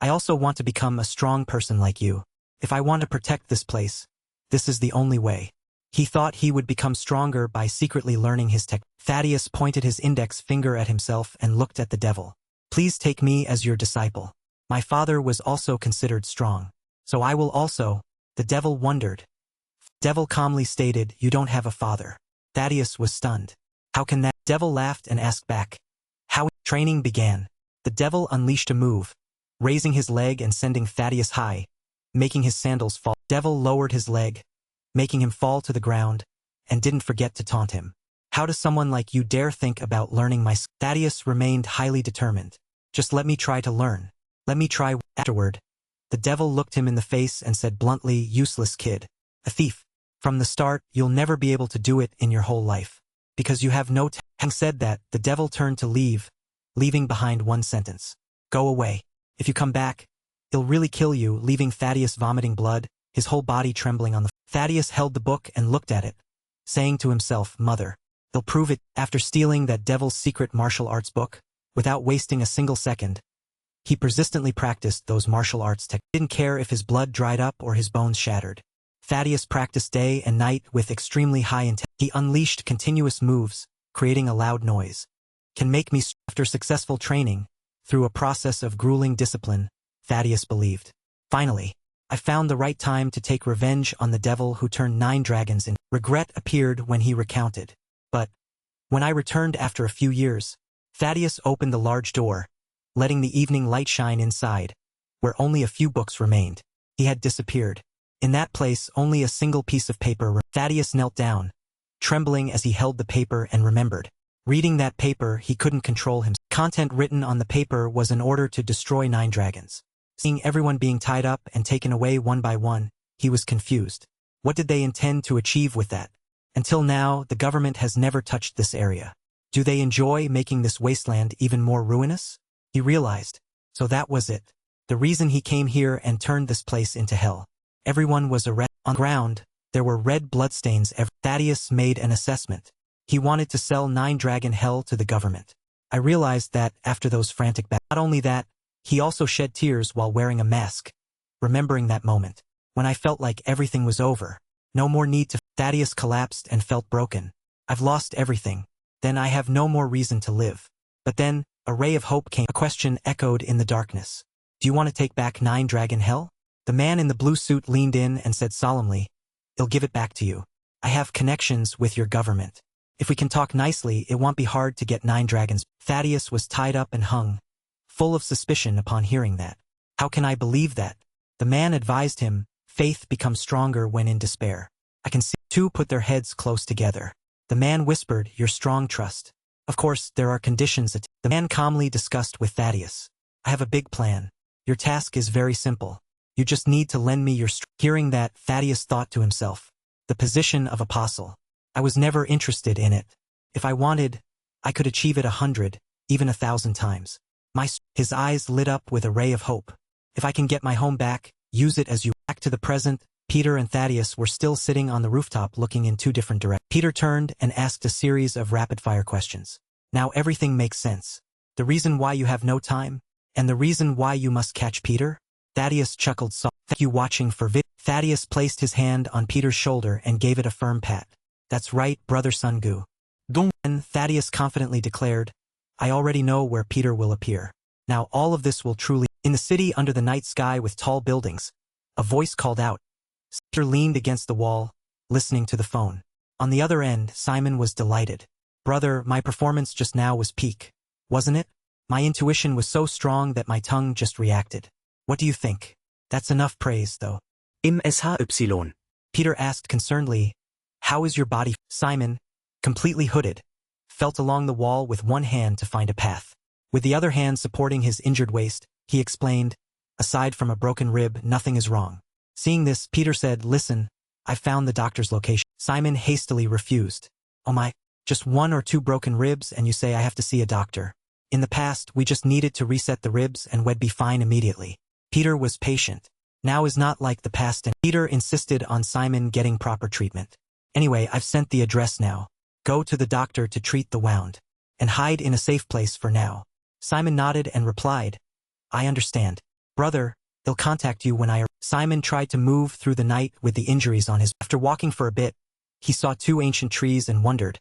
I also want to become a strong person like you. If I want to protect this place, this is the only way. He thought he would become stronger by secretly learning his tech. Thaddeus pointed his index finger at himself and looked at the devil. Please take me as your disciple. My father was also considered strong. So I will also. The devil wondered. Devil calmly stated, you don't have a father. Thaddeus was stunned. How can that? Devil laughed and asked back. How? Training began. The devil unleashed a move, raising his leg and sending Thaddeus high, making his sandals fall. Devil lowered his leg, making him fall to the ground, and didn't forget to taunt him. How does someone like you dare think about learning my? Thaddeus remained highly determined. Just let me try to learn. Let me try. Afterward, the devil looked him in the face and said bluntly, useless kid. A thief. From the start, you'll never be able to do it in your whole life. Because you have no. Having said that, the devil turned to leave, leaving behind one sentence. Go away. If you come back, it'll really kill you, leaving Thaddeus vomiting blood, his whole body trembling on the. Thaddeus held the book and looked at it, saying to himself, mother, they'll prove it. After stealing that devil's secret martial arts book, without wasting a single second, He persistently practiced those martial arts techniques. Didn't care if his blood dried up or his bones shattered. Thaddeus practiced day and night with extremely high intensity. He unleashed continuous moves, creating a loud noise. Can make me after successful training, through a process of grueling discipline, Thaddeus believed. Finally, I found the right time to take revenge on the devil who turned 9 dragons in. Regret appeared when he recounted. But, when I returned after a few years, Thaddeus opened the large door, letting the evening light shine inside, where only a few books remained. He had disappeared. In that place, only a single piece of paper remained. Thaddeus knelt down, trembling as he held the paper and remembered. Reading that paper, he couldn't control himself. Content written on the paper was an order to destroy 9 dragons. Seeing everyone being tied up and taken away one by one, he was confused. What did they intend to achieve with that? Until now, the government has never touched this area. Do they enjoy making this wasteland even more ruinous? He realized. So that was it. The reason he came here and turned this place into hell. Everyone was arrested. On the ground, there were red bloodstains everywhere. Thaddeus made an assessment. He wanted to sell 9 dragon hell to the government. I realized that after those frantic battles. Not only that, he also shed tears while wearing a mask. Remembering that moment, when I felt like everything was over. No more need to. Thaddeus collapsed and felt broken. I've lost everything. Then I have no more reason to live. But then, a ray of hope came. A question echoed in the darkness. Do you want to take back 9 dragon hell? The man in the blue suit leaned in and said solemnly, I'll give it back to you. I have connections with your government. If we can talk nicely, it won't be hard to get 9 dragons. Thaddeus was tied up and hung, full of suspicion upon hearing that. How can I believe that? The man advised him, faith becomes stronger when in despair. I can see. 2 put their heads close together. The man whispered, your strong trust. Of course, there are conditions. The man calmly discussed with Thaddeus. I have a big plan. Your task is very simple. You just need to lend me your strength. Hearing that, Thaddeus thought to himself. The position of apostle. I was never interested in it. If I wanted, I could achieve it 100, even 1,000 times. His eyes lit up with a ray of hope. If I can get my home back, use it as you. Back to the present, Peter and Thaddeus were still sitting on the rooftop looking in 2 different directions. Peter turned and asked a series of rapid-fire questions. Now everything makes sense. The reason why you have no time? And the reason why you must catch Peter? Thaddeus chuckled softly. Thank you watching for vid. Thaddeus placed his hand on Peter's shoulder and gave it a firm pat. That's right, brother Sungu. And Thaddeus confidently declared, I already know where Peter will appear. Now all of this will truly. In the city under the night sky with tall buildings, a voice called out. Peter leaned against the wall, listening to the phone. On the other end, Simon was delighted. Brother, my performance just now was peak, wasn't it? My intuition was so strong that my tongue just reacted. What do you think? That's enough praise, though. MSHY. Peter asked concernedly, how is your body? Simon, completely hooded, felt along the wall with one hand to find a path. With the other hand supporting his injured waist, he explained, aside from a broken rib, nothing is wrong. Seeing this, Peter said, listen, I found the doctor's location. Simon hastily refused. Oh my, just 1 or 2 broken ribs and you say I have to see a doctor. In the past, we just needed to reset the ribs and we'd be fine immediately. Peter was patient. Now is not like the past, and Peter insisted on Simon getting proper treatment. Anyway, I've sent the address now. Go to the doctor to treat the wound. And hide in a safe place for now. Simon nodded and replied, I understand. Brother, they'll contact you when I arrive. Simon tried to move through the night with the injuries on his. After walking for a bit, he saw 2 ancient trees and wondered.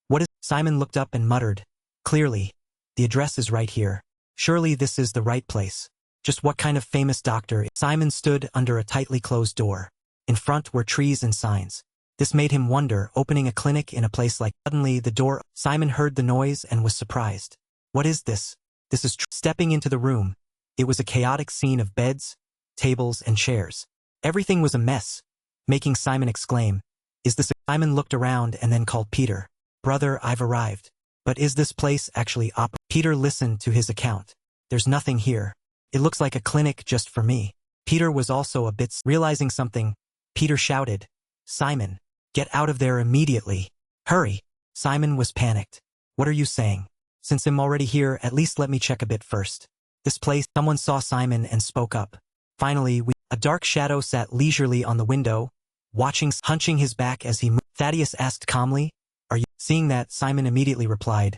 What is. Simon looked up and muttered. Clearly, the address is right here. Surely this is the right place. Just what kind of famous doctor? Simon stood under a tightly closed door. In front were trees and signs. This made him wonder, opening a clinic in a place like. Suddenly the door. Simon heard the noise and was surprised. What is this? This is. Stepping into the room, it was a chaotic scene of beds, tables, and chairs. Everything was a mess, making Simon exclaim, is this? Simon looked around and then called Peter. Brother, I've arrived. But is this place actually op? Peter listened to his account. There's nothing here. It looks like a clinic just for me. Peter was also a bit. Realizing something, Peter shouted, Simon, get out of there immediately. Hurry. Simon was panicked. What are you saying? Since I'm already here, at least let me check a bit first. This place. Someone saw Simon and spoke up. Finally, a dark shadow sat leisurely on the window, watching, hunching his back as he moved. Thaddeus asked calmly, are you? Seeing that, Simon immediately replied,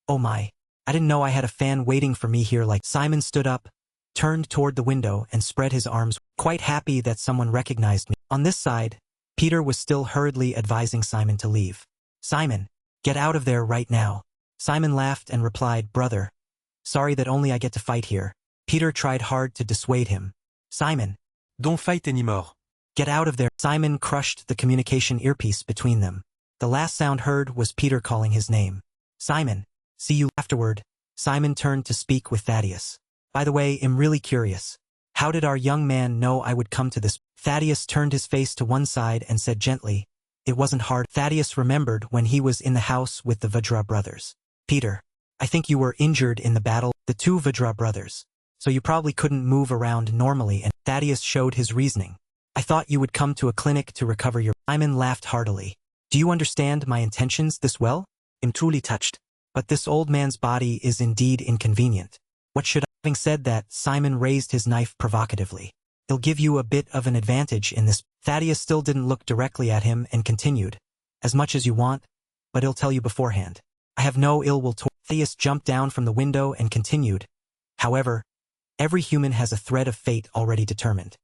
oh my, I didn't know I had a fan waiting for me here. Like. Simon stood up, turned toward the window and spread his arms, quite happy that someone recognized me. On this side, Peter was still hurriedly advising Simon to leave. Simon, get out of there right now. Simon laughed and replied, brother, sorry that only I get to fight here. Peter tried hard to dissuade him. Simon, Don't fight anymore. get out of there. Simon crushed the communication earpiece between them. The last sound heard was Peter calling his name. Simon, see you afterward. Simon turned to speak with Thaddeus. By the way, I'm really curious. How did our young man know I would come to this? Thaddeus turned his face to one side and said gently, it wasn't hard. Thaddeus remembered when he was in the house with the Vajra brothers. Peter, I think you were injured in the battle, the two Vajra brothers. So you probably couldn't move around normally, and Thaddeus showed his reasoning. I thought you would come to a clinic to recover your... Simon laughed heartily. Do you understand my intentions this well? I'm truly touched. But this old man's body is indeed inconvenient. What should I... Having said that, Simon raised his knife provocatively. It'll give you a bit of an advantage in this. Thaddeus still didn't look directly at him and continued. As much as you want, but he'll tell you beforehand. I have no ill will toward... Thaddeus jumped down from the window and continued. However, every human has a thread of fate already determined.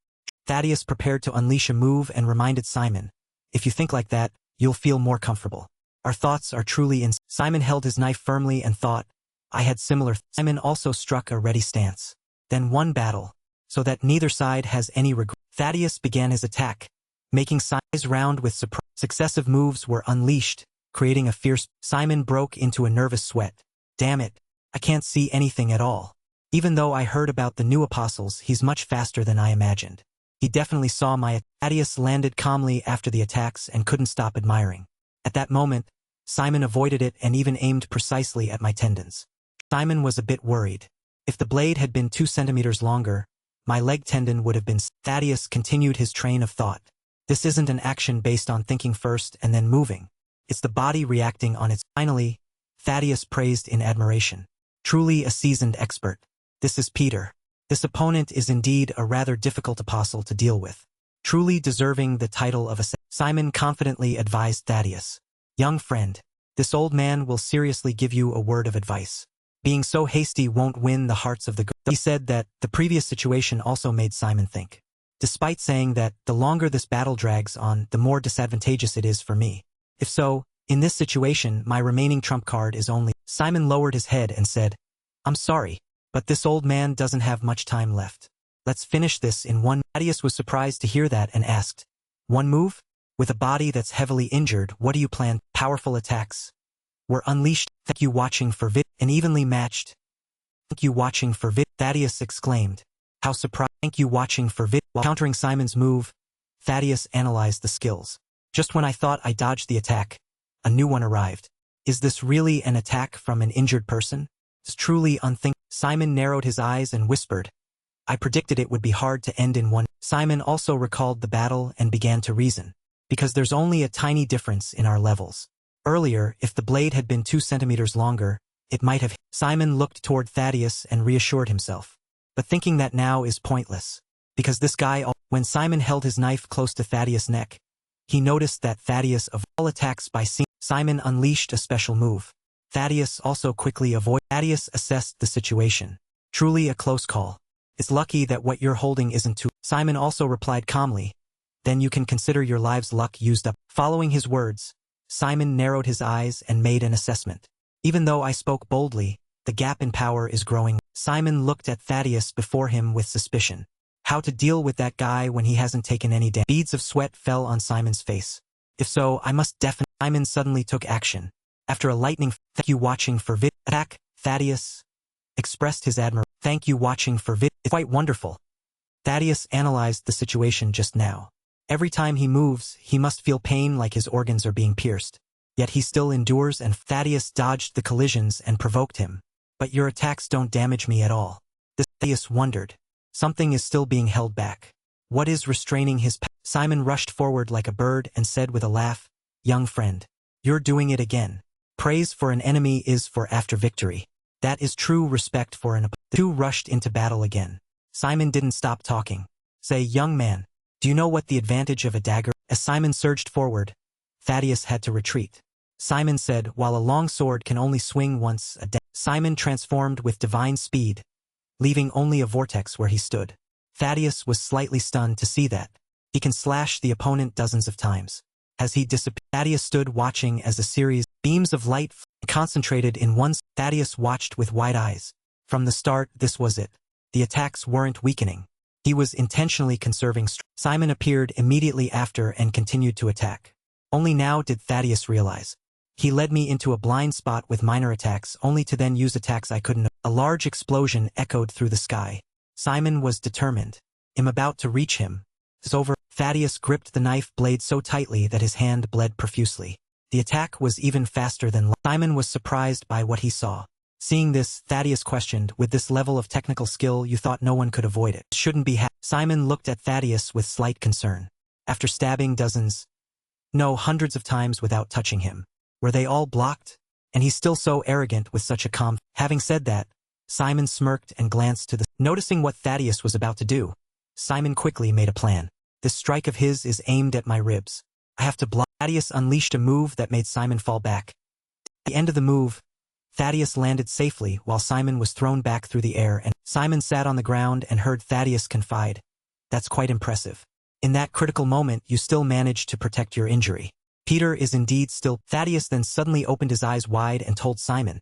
Thaddeus prepared to unleash a move and reminded Simon, if you think like that, you'll feel more comfortable. Our thoughts are truly in... Simon held his knife firmly and thought, I had similar... Simon also struck a ready stance. Then one battle, so that neither side has any regret. Thaddeus began his attack, making Simon's round with surprise. Successive moves were unleashed, creating a fierce... Simon broke into a nervous sweat. Damn it, I can't see anything at all. Even though I heard about the new apostles, he's much faster than I imagined. He definitely saw my... Thaddeus landed calmly after the attacks and couldn't stop admiring. At that moment, Simon avoided it and even aimed precisely at my tendons. Simon was a bit worried. If the blade had been 2 centimeters longer, my leg tendon would have been... Thaddeus continued his train of thought. This isn't an action based on thinking first and then moving. It's the body reacting on its... Finally, Thaddeus praised in admiration. Truly a seasoned expert. This is Peter. This opponent is indeed a rather difficult apostle to deal with. Truly deserving the title of a... Simon confidently advised Thaddeus. Young friend, this old man will seriously give you a word of advice. Being so hasty won't win the hearts of the girls. He said that the previous situation also made Simon think. Despite saying that the longer this battle drags on, the more disadvantageous it is for me. If so, in this situation, my remaining trump card is only... Simon lowered his head and said, I'm sorry, but this old man doesn't have much time left. Let's finish this in one... Thaddeus was surprised to hear that and asked, one move? With a body that's heavily injured, what do you plan? Powerful attacks were unleashed. Thank you watching for vid... And evenly matched. Thank you watching for vid... Thaddeus exclaimed. How surprised. Thank you watching for vid... While countering Simon's move, Thaddeus analyzed the skills. Just when I thought I dodged the attack, a new one arrived. Is this really an attack from an injured person? It's truly unthinkable. Simon narrowed his eyes and whispered, I predicted it would be hard to end in one. Simon also recalled the battle and began to reason. Because there's only a tiny difference in our levels. Earlier, if the blade had been 2 centimeters longer, it might have... Simon looked toward Thaddeus and reassured himself. But thinking that now is pointless. Because this guy... When Simon held his knife close to Thaddeus' neck, he noticed that Thaddeus of all attacks by Simon unleashed a special move. Thaddeus also quickly avoided. Thaddeus assessed the situation. Truly a close call. It's lucky that what you're holding isn't too... Simon also replied calmly. Then you can consider your lives' luck used up. Following his words, Simon narrowed his eyes and made an assessment. Even though I spoke boldly, the gap in power is growing. Simon looked at Thaddeus before him with suspicion. How to deal with that guy when he hasn't taken any damage? Beads of sweat fell on Simon's face. If so, I must definitely... Simon suddenly took action. After a lightning... Thank you watching for vid... Attack, Thaddeus expressed his admiration. Thank you watching for vid... It's quite wonderful. Thaddeus analyzed the situation just now. Every time he moves, he must feel pain like his organs are being pierced. Yet he still endures, and Thaddeus dodged the collisions and provoked him. But your attacks don't damage me at all. Thaddeus wondered. Something is still being held back. What is restraining his power? Simon rushed forward like a bird and said with a laugh, young friend, you're doing it again. Praise for an enemy is for after victory. That is true respect for an opponent. The two rushed into battle again. Simon didn't stop talking. Say, young man, do you know what the advantage of a dagger? As Simon surged forward, Thaddeus had to retreat. Simon said, while a long sword can only swing once a day. Simon transformed with divine speed. leaving only a vortex where he stood. Thaddeus was slightly stunned to see that. He can slash the opponent dozens of times. As he disappeared, Thaddeus stood watching as a series of beams of light concentrated in one. Thaddeus watched with wide eyes. From the start, this was it. The attacks weren't weakening. He was intentionally conserving strength. Simon appeared immediately after and continued to attack. Only now did Thaddeus realize. He led me into a blind spot with minor attacks only to then use attacks I couldn't. A large explosion echoed through the sky. Simon was determined. I'm about to reach him. It's over. Thaddeus gripped the knife blade so tightly that his hand bled profusely. The attack was even faster than Simon was surprised by what he saw. Seeing this, Thaddeus questioned, with this level of technical skill you thought no one could avoid it. Shouldn't be Simon looked at Thaddeus with slight concern. After stabbing dozens, no, hundreds of times without touching him. Were they all blocked? And he's still so arrogant with such a calm. Having said that, Simon smirked and glanced to the. Noticing what Thaddeus was about to do, Simon quickly made a plan. This strike of his is aimed at my ribs. I have to block. Thaddeus unleashed a move that made Simon fall back. At the end of the move, Thaddeus landed safely while Simon was thrown back through the air and Simon sat on the ground and heard Thaddeus confide. That's quite impressive. In that critical moment you still managed to protect your injury. Peter is indeed still. Thaddeus then suddenly opened his eyes wide and told Simon.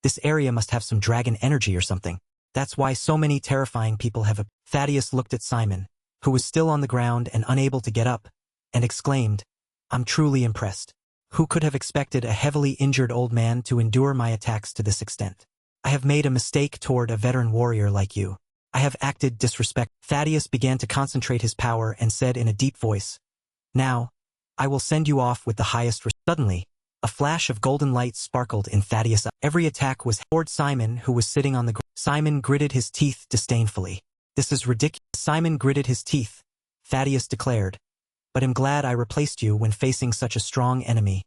This area must have some dragon energy or something. That's why so many terrifying people have a. Thaddeus looked at Simon, who was still on the ground and unable to get up, and exclaimed, I'm truly impressed. Who could have expected a heavily injured old man to endure my attacks to this extent? I have made a mistake toward a veteran warrior like you. I have acted disrespect. Thaddeus began to concentrate his power and said in a deep voice, Now, I will send you off with the highest. Suddenly, a flash of golden light sparkled in Thaddeus' eyes. Every attack was toward Simon, who was sitting on the ground. Simon gritted his teeth disdainfully. This is ridiculous. Simon gritted his teeth. Thaddeus declared, But I'm glad I replaced you when facing such a strong enemy.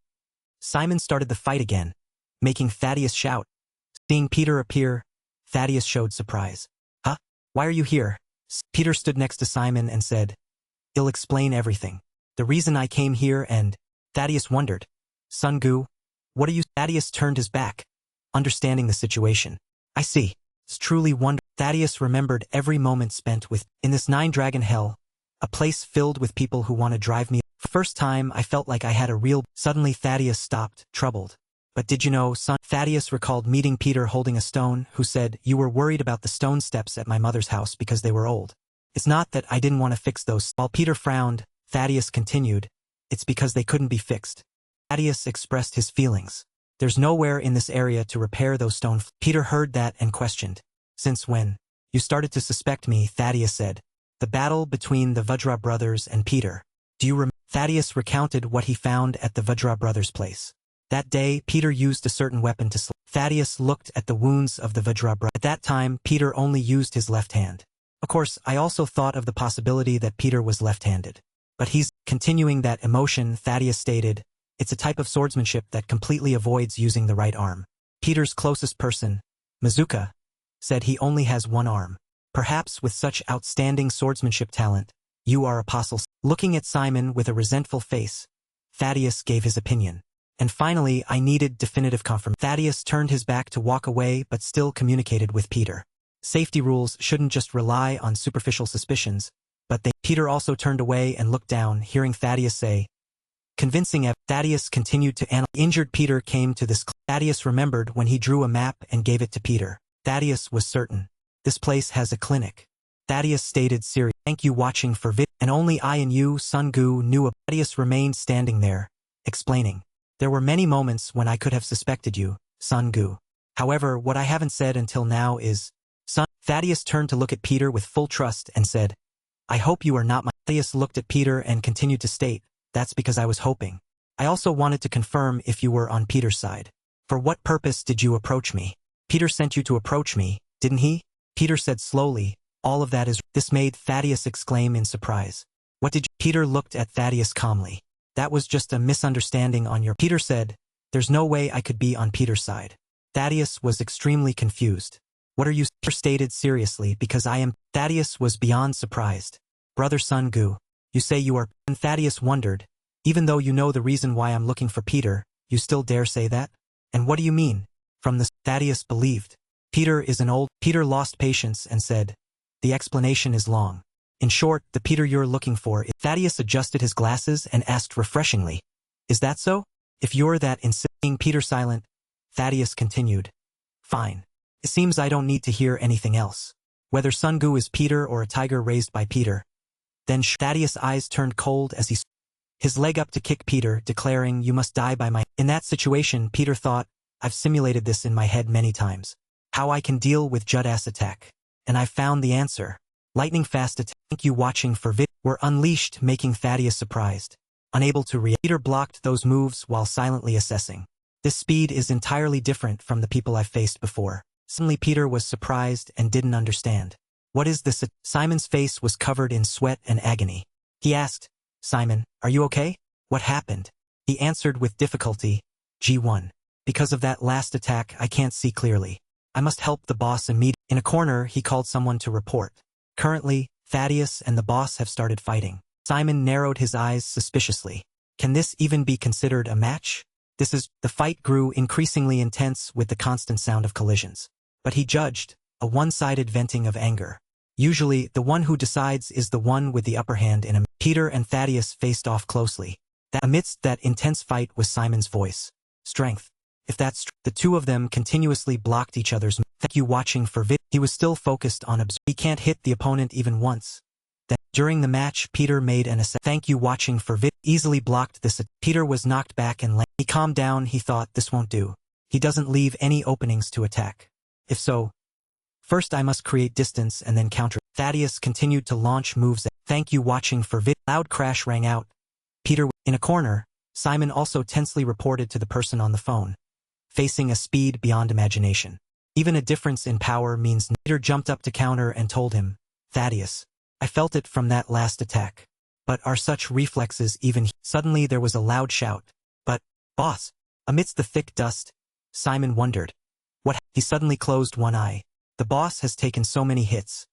Simon started the fight again, making Thaddeus shout. Seeing Peter appear, Thaddeus showed surprise. Huh? Why are you here? Peter stood next to Simon and said, I'll explain everything. The reason I came here and. Thaddeus wondered. Sun Gu, what are you? Thaddeus turned his back, understanding the situation. I see. It's truly wonderful. Thaddeus remembered every moment spent with. In this 9-dragon hell, a place filled with people who want to drive me. First time I felt like I had a real. Suddenly Thaddeus stopped, troubled. But did you know, son? Thaddeus recalled meeting Peter holding a stone, who said, You were worried about the stone steps at my mother's house because they were old. It's not that I didn't want to fix those. While Peter frowned, Thaddeus continued, It's because they couldn't be fixed. Thaddeus expressed his feelings. There's nowhere in this area to repair those stone. Peter heard that and questioned. Since when? You started to suspect me, Thaddeus said. The battle between the Vajra brothers and Peter. Do you remember? Thaddeus recounted what he found at the Vajra brothers' place. That day, Peter used a certain weapon to slay. Thaddeus looked at the wounds of the Vajra brothers. At that time, Peter only used his left hand. Of course, I also thought of the possibility that Peter was left-handed. But he's. Continuing that emotion, Thaddeus stated, It's a type of swordsmanship that completely avoids using the right arm. Peter's closest person, Mizuka, said he only has one arm. Perhaps with such outstanding swordsmanship talent, you are apostles. Looking at Simon with a resentful face, Thaddeus gave his opinion. And finally, I needed definitive confirmation. Thaddeus turned his back to walk away but still communicated with Peter. Safety rules shouldn't just rely on superficial suspicions, but they. Peter also turned away and looked down, hearing Thaddeus say, Convincing Thaddeus continued to analyze. Injured Peter came to this. Thaddeus remembered when he drew a map and gave it to Peter. Thaddeus was certain. This place has a clinic. Thaddeus stated seriously. Thank you watching for vid. And only I and you, Sun Gu, knew. Thaddeus remained standing there, explaining. There were many moments when I could have suspected you, Sun Gu. However, what I haven't said until now is. Thaddeus turned to look at Peter with full trust and said, I hope you are not my. Thaddeus looked at Peter and continued to state, That's because I was hoping. I also wanted to confirm if you were on Peter's side. For what purpose did you approach me? Peter sent you to approach me, didn't he? Peter said slowly, All of that is. This made Thaddeus exclaim in surprise. What did you? Peter looked at Thaddeus calmly. That was just a misunderstanding on your. Peter said, There's no way I could be on Peter's side. Thaddeus was extremely confused. What are you? Peter stated seriously, because I am. Thaddeus was beyond surprised. Brother Sun Gu, you say you are. And Thaddeus wondered, even though you know the reason why I'm looking for Peter, you still dare say that? And what do you mean? From the. Thaddeus believed. Peter lost patience and said, the explanation is long. In short, the Peter you're looking for is. Thaddeus adjusted his glasses and asked refreshingly, is that so? If you're that insisting. Peter silent, Thaddeus continued, fine. It seems I don't need to hear anything else. Whether Sungu is Peter or a tiger raised by Peter. Then Thaddeus' eyes turned cold as he his leg up to kick Peter, declaring, you must die by my. In that situation, Peter thought, I've simulated this in my head many times. How I can deal with Judas attack. And I've found the answer. Lightning fast attack. Thank you watching for vid. Were unleashed, making Thaddeus surprised. Unable to react. Peter blocked those moves while silently assessing. This speed is entirely different from the people I've faced before. Suddenly Peter was surprised and didn't understand. What is this? Simon's face was covered in sweat and agony. He asked, Simon, are you okay? What happened? He answered with difficulty, G1. Because of that last attack I can't see clearly. I must help the boss immediately. In a corner he called someone to report. Currently, Thaddeus and the boss have started fighting. Simon narrowed his eyes suspiciously. Can this even be considered a match? The fight grew increasingly intense with the constant sound of collisions. But he judged, a one-sided venting of anger. Usually, the one who decides is the one with the upper hand in a. Peter and Thaddeus faced off closely. Amidst that intense fight was Simon's voice. Strength. If that's true, the two of them continuously blocked each other's. Thank you watching for vid. He was still focused on he can't hit the opponent even once. Then, during the match, Peter made an assault. Thank you watching for vid. Easily blocked this. Peter was knocked back and he calmed down. He thought, this won't do. He doesn't leave any openings to attack. If so, first I must create distance and then counter. Thaddeus continued to launch moves. Thank you watching for vid. Loud crash rang out. Peter, in a corner, Simon also tensely reported to the person on the phone, facing a speed beyond imagination. Even a difference in power means. Peter jumped up to counter and told him, Thaddeus, I felt it from that last attack. But are such reflexes even? Suddenly there was a loud shout. But, boss, amidst the thick dust, Simon wondered. What? He suddenly closed one eye. The boss has taken so many hits.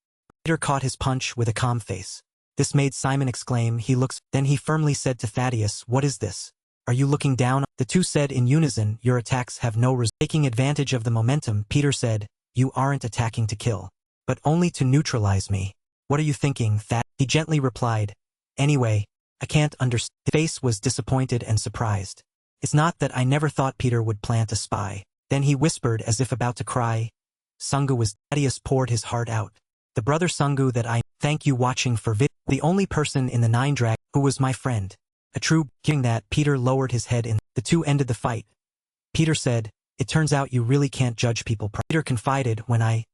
Peter caught his punch with a calm face. This made Simon exclaim, he looks. Then he firmly said to Thaddeus, what is this? Are you looking down? The two said in unison, your attacks have no result. Taking advantage of the momentum, Peter said, you aren't attacking to kill, but only to neutralize me. What are you thinking, Thad? He gently replied, anyway, I can't understand. His face was disappointed and surprised. It's not that I never thought Peter would plant a spy. Then he whispered as if about to cry, Sungu was. Thaddeus poured his heart out. The brother Sungu that I. Thank you watching for vid. The only person in the 9 drag who was my friend. A true. Hearing that, Peter lowered his head in. The two ended the fight. Peter said, it turns out you really can't judge people. Peter confided, when I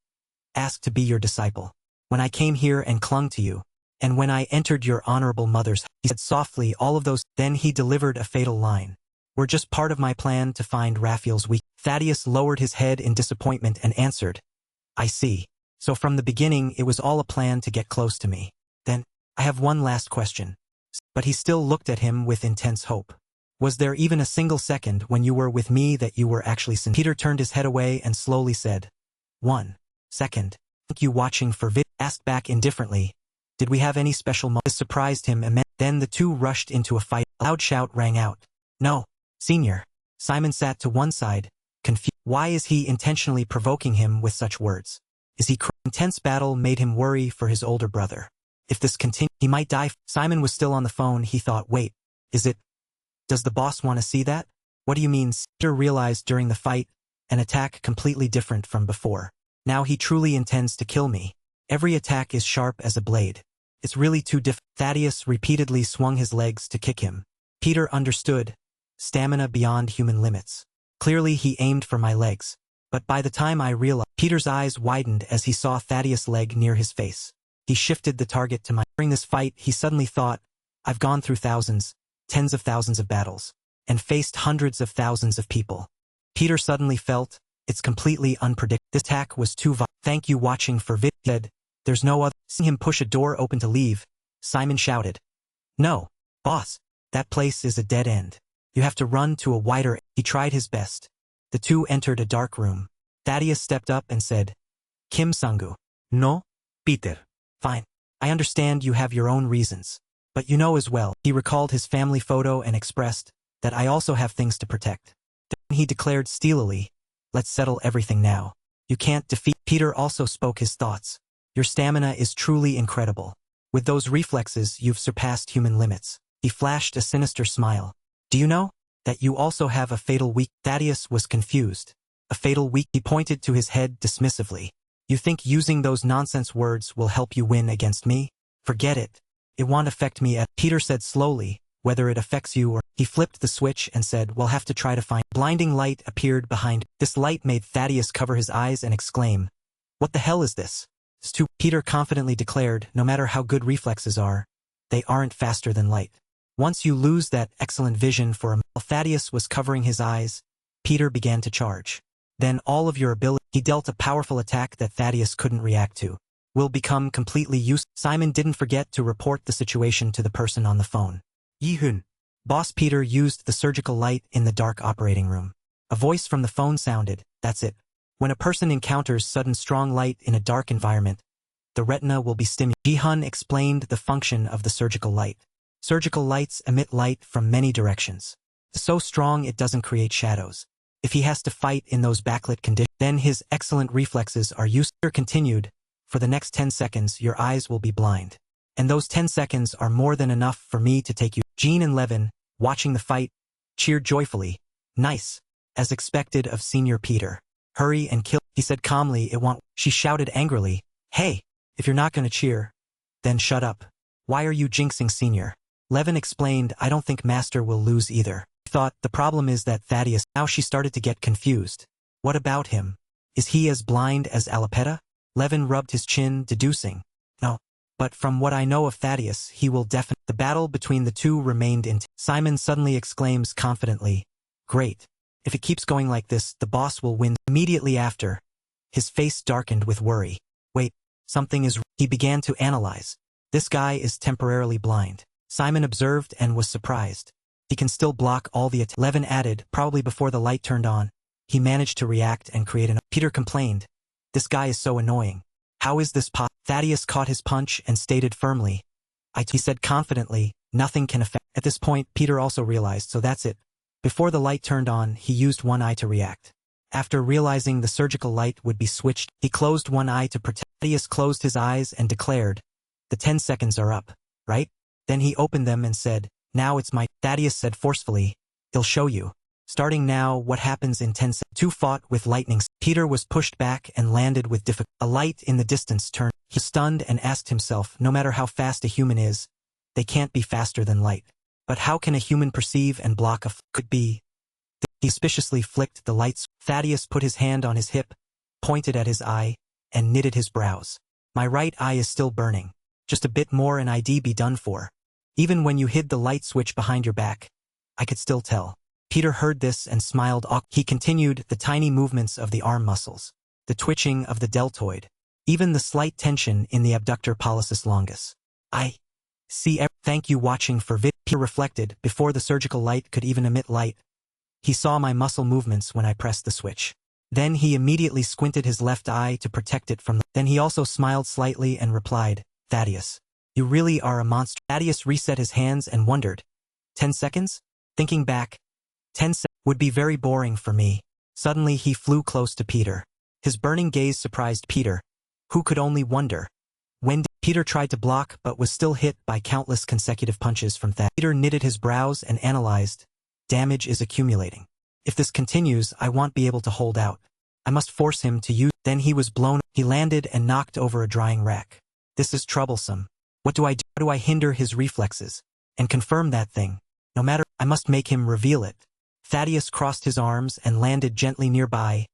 asked to be your disciple. When I came here and clung to you. And when I entered your honorable mother's. He said softly all of those. Then he delivered a fatal line. Were just part of my plan to find Raphael's weak. Thaddeus lowered his head in disappointment and answered, I see. So from the beginning it was all a plan to get close to me. Then, I have one last question. But he still looked at him with intense hope. Was there even a single second when you were with me that you were actually sincere? Peter turned his head away and slowly said, 1 second. Thank you watching for vid. Asked back indifferently, did we have any special moment? This surprised him immensely. Then the two rushed into a fight. A loud shout rang out. No, Senior. Simon sat to one side, confused. Why is he intentionally provoking him with such words? Is he intense battle made him worry for his older brother. If this continued, he might die. Simon was still on the phone. He thought, wait, is it? Does the boss want to see that? What do you mean? Peter realized during the fight, an attack completely different from before. Now he truly intends to kill me. Every attack is sharp as a blade. It's really too difficult. Thaddeus repeatedly swung his legs to kick him. Peter understood. Stamina beyond human limits. Clearly he aimed for my legs. But by the time I realized, Peter's eyes widened as he saw Thaddeus' leg near his face. He shifted the target to my. During this fight, he suddenly thought, I've gone through thousands, tens of thousands of battles, and faced hundreds of thousands of people. Peter suddenly felt, it's completely unpredictable. This attack was too violent. Thank you watching for vid. Said, there's no other. Seeing him push a door open to leave, Simon shouted. No, boss, that place is a dead end. You have to run to a wider. He tried his best. The two entered a dark room. Thaddeus stepped up and said, Kim Sungu. No, Peter. Fine. I understand you have your own reasons. But you know as well. He recalled his family photo and expressed that I also have things to protect. Then he declared steelily, let's settle everything now. You can't defeat. Peter also spoke his thoughts. Your stamina is truly incredible. With those reflexes, you've surpassed human limits. He flashed a sinister smile. Do you know that you also have a fatal weak? Thaddeus was confused. A fatal weak? He pointed to his head dismissively. You think using those nonsense words will help you win against me? Forget it. It won't affect me at. Peter said slowly, whether it affects you or. He flipped the switch and said, we'll have to try to find. Blinding light appeared behind. This light made Thaddeus cover his eyes and exclaim, what the hell is this? Stu. Peter confidently declared, no matter how good reflexes are, they aren't faster than light. Once you lose that excellent vision for a. While Thaddeus was covering his eyes, Peter began to charge. Then all of your ability. He dealt a powerful attack that Thaddeus couldn't react to. Will become completely useless. Simon didn't forget to report the situation to the person on the phone. Yihun. Boss Peter used the surgical light in the dark operating room. A voice from the phone sounded, that's it. When a person encounters sudden strong light in a dark environment, the retina will be stimulated. Jihun explained the function of the surgical light. Surgical lights emit light from many directions. So strong it doesn't create shadows. If he has to fight in those backlit conditions, then his excellent reflexes are used. Peter continued, for the next 10 seconds your eyes will be blind. And those 10 seconds are more than enough for me to take you. Jean and Levin, watching the fight, cheered joyfully. Nice. As expected of Senior Peter. Hurry and kill. He said calmly, it won't. She shouted angrily. Hey, if you're not gonna cheer, then shut up. Why are you jinxing Senior? Levin explained, I don't think Master will lose either. He thought, the problem is that Thaddeus. Now she started to get confused. What about him? Is he as blind as Alipeta? Levin rubbed his chin, deducing. No. But from what I know of Thaddeus, he will definitely. The battle between the two remained intense. Simon suddenly exclaims confidently, great. If it keeps going like this, the boss will win. Immediately after, his face darkened with worry. Wait, something is. He began to analyze. This guy is temporarily blind. Simon observed and was surprised. He can still block all the attacks. Levin added, probably before the light turned on. He managed to react and create an. Peter complained. This guy is so annoying. How is this possible? Thaddeus caught his punch and stated firmly. He said confidently, nothing can affect. At this point, Peter also realized, so that's it. Before the light turned on, he used one eye to react. After realizing the surgical light would be switched, he closed one eye to protect. Thaddeus closed his eyes and declared, the 10 seconds are up, right? Then he opened them and said, now it's my. Thaddeus said forcefully, he'll show you. Starting now, what happens in 10 seconds. Two fought with lightning. Peter was pushed back and landed with difficulty. A light in the distance turned. He stunned and asked himself, no matter how fast a human is, they can't be faster than light. But how can a human perceive and block a could be? He suspiciously flicked the lights. Thaddeus put his hand on his hip, pointed at his eye, and knitted his brows. My right eye is still burning. Just a bit more and I'd be done for. Even when you hid the light switch behind your back, I could still tell. Peter heard this and smiled. He continued, the tiny movements of the arm muscles, the twitching of the deltoid, even the slight tension in the abductor pollicis longus. I see. Thank you watching for vid. Peter reflected, before the surgical light could even emit light. He saw my muscle movements when I pressed the switch. Then he immediately squinted his left eye to protect it from the. Then he also smiled slightly and replied, Thaddeus, you really are a monster. Thaddeus reset his hands and wondered. 10 seconds? Thinking back, 10 seconds would be very boring for me. Suddenly he flew close to Peter. His burning gaze surprised Peter, who could only wonder. When Peter tried to block but was still hit by countless consecutive punches from Thad. Peter knitted his brows and analyzed. Damage is accumulating. If this continues, I won't be able to hold out. I must force him to use. Then he was blown. He landed and knocked over a drying rack. This is troublesome. What do I do? How do I hinder his reflexes? And confirm that thing? No matter, I must make him reveal it. Thaddeus crossed his arms and landed gently nearby.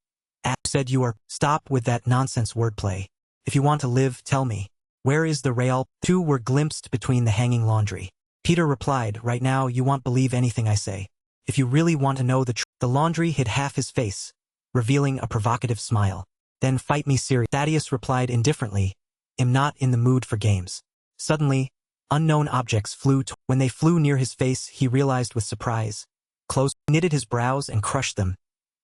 Said you are. Stop with that nonsense wordplay. If you want to live, tell me. Where is the Real? Two were glimpsed between the hanging laundry. Peter replied, right now you won't believe anything I say. If you really want to know the truth. The laundry hid half his face, revealing a provocative smile. Then fight me serious. Thaddeus replied indifferently, am not in the mood for games. Suddenly, unknown objects flew. When they flew near his face, he realized with surprise. Closed, knitted his brows and crushed them,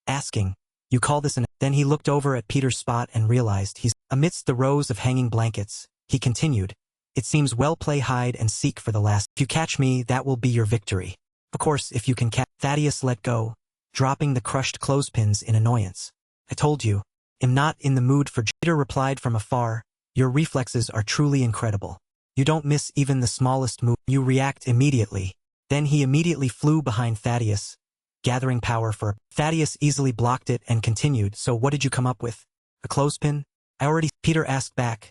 asking, you call this an. Then he looked over at Peter's spot and realized he's. Amidst the rows of hanging blankets, he continued, it seems well play hide and seek for the last. If you catch me, that will be your victory. Of course, if you can catch. Thaddeus let go, dropping the crushed clothespins in annoyance. I told you, am not in the mood for. Peter replied from afar, your reflexes are truly incredible. You don't miss even the smallest move. You react immediately. Then he immediately flew behind Thaddeus, gathering power for. Thaddeus easily blocked it and continued, so what did you come up with? A clothespin? I already. Peter asked back.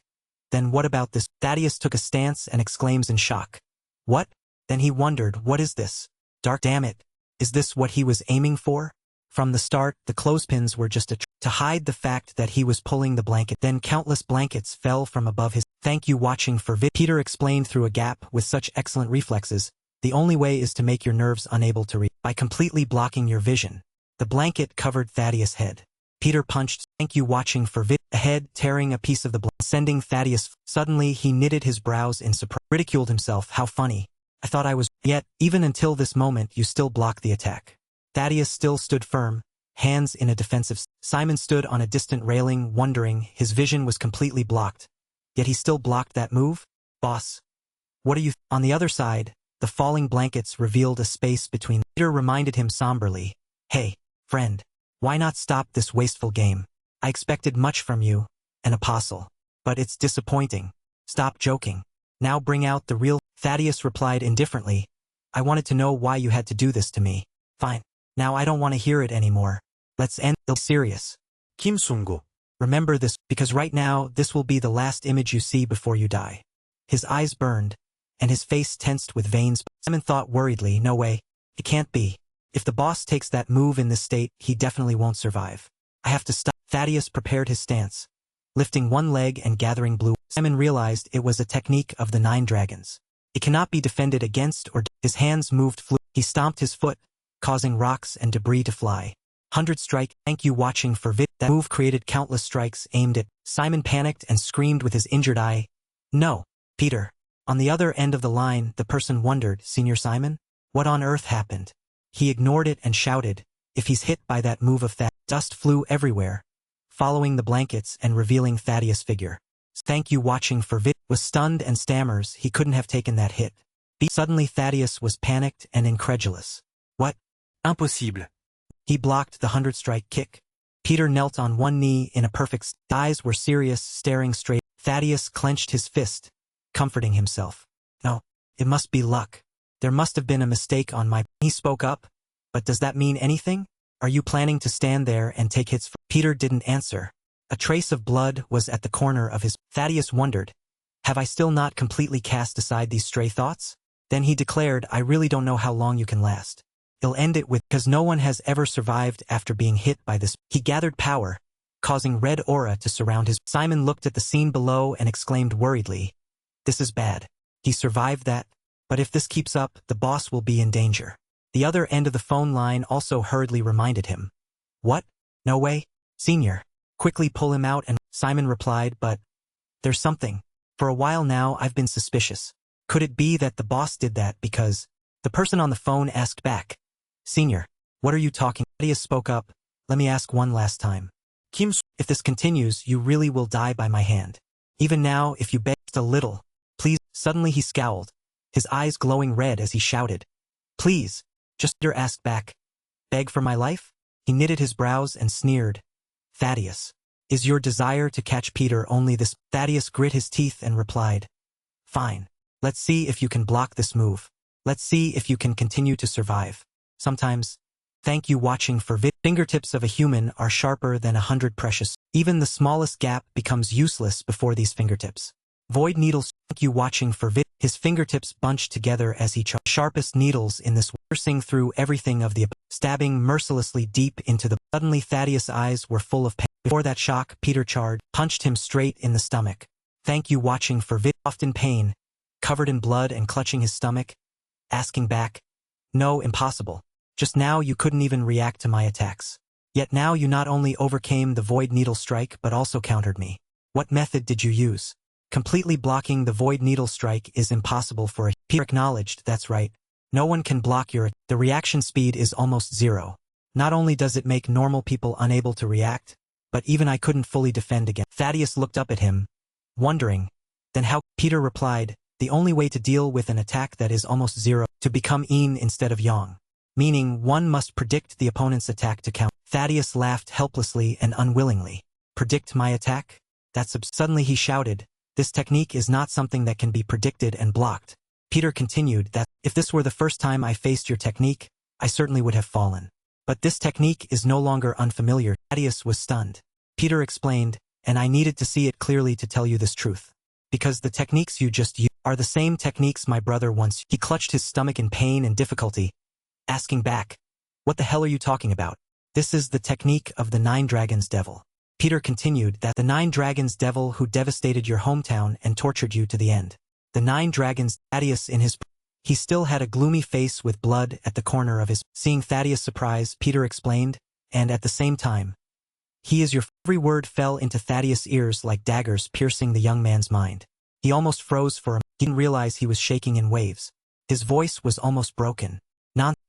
Then what about this? Thaddeus took a stance and exclaims in shock. What? Then he wondered, what is this? Dark, damn it. Is this what he was aiming for? From the start, the clothespins were just to hide the fact that he was pulling the blanket. Then countless blankets fell from above his. Thank you watching for Peter explained through a gap with such excellent reflexes. The only way is to make your nerves unable to read by completely blocking your vision. The blanket covered Thaddeus' head. Peter punched. Thank you watching for ahead, tearing a piece of the blanket, sending Thaddeus. Suddenly he knitted his brows in surprise. Ridiculed himself. How funny. I thought I was. Yet, even until this moment you still blocked the attack. Thaddeus still stood firm, hands in a defensive. Simon stood on a distant railing, wondering. His vision was completely blocked. Yet he still blocked that move? Boss. What are you? On the other side, the falling blankets revealed a space between. Peter reminded him somberly. Hey, friend. Why not stop this wasteful game? I expected much from you, an apostle. But it's disappointing. Stop joking. Now bring out the real. Thaddeus replied indifferently. I wanted to know why you had to do this to me. Fine. Now I don't want to hear it anymore. Let's end. Serious. Kim Sungo. Remember this, because right now this will be the last image you see before you die. His eyes burned, and his face tensed with veins. Simon thought worriedly, no way. It can't be. If the boss takes that move in this state, he definitely won't survive. I have to stop. Thaddeus prepared his stance, lifting one leg and gathering blue. Simon realized it was a technique of the 9 dragons. It cannot be defended against or. His hands moved fluid. He stomped his foot, causing rocks and debris to fly. 100 strike. Thank you watching for That move created countless strikes aimed at. Simon panicked and screamed with his injured eye. No, Peter. On the other end of the line, the person wondered, Senior Simon? What on earth happened? He ignored it and shouted, if he's hit by that move of that. Dust flew everywhere, following the blankets and revealing Thaddeus' figure. Thank you watching for was stunned and stammers he couldn't have taken that hit. Suddenly Thaddeus was panicked and incredulous. What? Impossible. He blocked the 100-strike kick. Peter knelt on one knee in a perfect. Eyes were serious, staring straight. Thaddeus clenched his fist, comforting himself. No, it must be luck. There must have been a mistake on my. He spoke up. But does that mean anything? Are you planning to stand there and take hits? Peter didn't answer. A trace of blood was at the corner of his. Thaddeus wondered. Have I still not completely cast aside these stray thoughts? Then he declared, I really don't know how long you can last. He'll end it with, because no one has ever survived after being hit by this. He gathered power, causing red aura to surround his. Simon looked at the scene below and exclaimed worriedly. This is bad. He survived that, but if this keeps up, the boss will be in danger. The other end of the phone line also hurriedly reminded him. What? No way? Senior. Quickly pull him out and Simon replied, but there's something. For a while now I've been suspicious. Could it be that the boss did that because the person on the phone asked back? Senior, what are you talking? Thaddeus spoke up. Let me ask one last time. If this continues, you really will die by my hand. Even now, if you beg a little, please. Suddenly he scowled, his eyes glowing red as he shouted. Please. Just Peter asked back. Beg for my life? He knitted his brows and sneered. Thaddeus. Is your desire to catch Peter only this? Thaddeus grit his teeth and replied. Fine. Let's see if you can block this move. Let's see if you can continue to survive. Sometimes. Thank you watching for Fingertips of a human are sharper than 100 precious. Even the smallest gap becomes useless before these fingertips. Void needles. Thank you watching for His fingertips bunched together as he sharpest needles in this, piercing through everything of the stabbing mercilessly deep into the. Suddenly Thaddeus' eyes were full of pain. Before that shock, Peter punched him straight in the stomach. Thank you watching for often pain, covered in blood and clutching his stomach, asking back. No, impossible. Just now you couldn't even react to my attacks. Yet now you not only overcame the void needle strike but also countered me. What method did you use? Completely blocking the void needle strike is impossible for a. Peter acknowledged, that's right. No one can block your. The reaction speed is almost zero. Not only does it make normal people unable to react, but even I couldn't fully defend against. Thaddeus looked up at him, wondering. Then how? Peter replied, the only way to deal with an attack that is almost zero, to become yin instead of yang. Meaning one must predict the opponent's attack to count. Thaddeus laughed helplessly and unwillingly. Predict my attack? Suddenly he shouted, this technique is not something that can be predicted and blocked. Peter continued that, if this were the first time I faced your technique, I certainly would have fallen. But this technique is no longer unfamiliar. Thaddeus was stunned. Peter explained, and I needed to see it clearly to tell you this truth. Because the techniques you just used are the same techniques my brother once. He clutched his stomach in pain and difficulty, asking back, what the hell are you talking about? This is the technique of the 9 Dragons Devil. Peter continued that the 9 Dragons Devil who devastated your hometown and tortured you to the end. The 9 Dragons, Thaddeus in his... He still had a gloomy face with blood at the corner of his... Seeing Thaddeus' surprise, Peter explained, and at the same time, he is your... Every word fell into Thaddeus' ears like daggers piercing the young man's mind. He almost froze for a... He didn't realize he was shaking in waves. His voice was almost broken.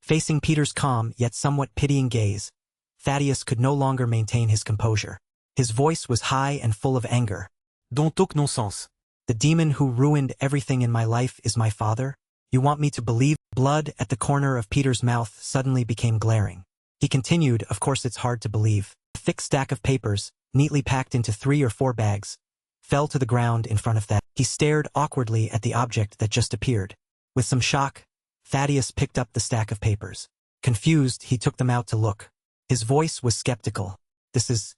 Facing Peter's calm yet somewhat pitying gaze, Thaddeus could no longer maintain his composure. His voice was high and full of anger. Don't talk nonsense. The demon who ruined everything in my life is my father? You want me to believe? Blood at the corner of Peter's mouth suddenly became glaring. He continued, of course it's hard to believe. A thick stack of papers, neatly packed into 3 or 4 bags, fell to the ground in front of Thaddeus. He stared awkwardly at the object that just appeared. With some shock, Thaddeus picked up the stack of papers. Confused, he took them out to look. His voice was skeptical. This is...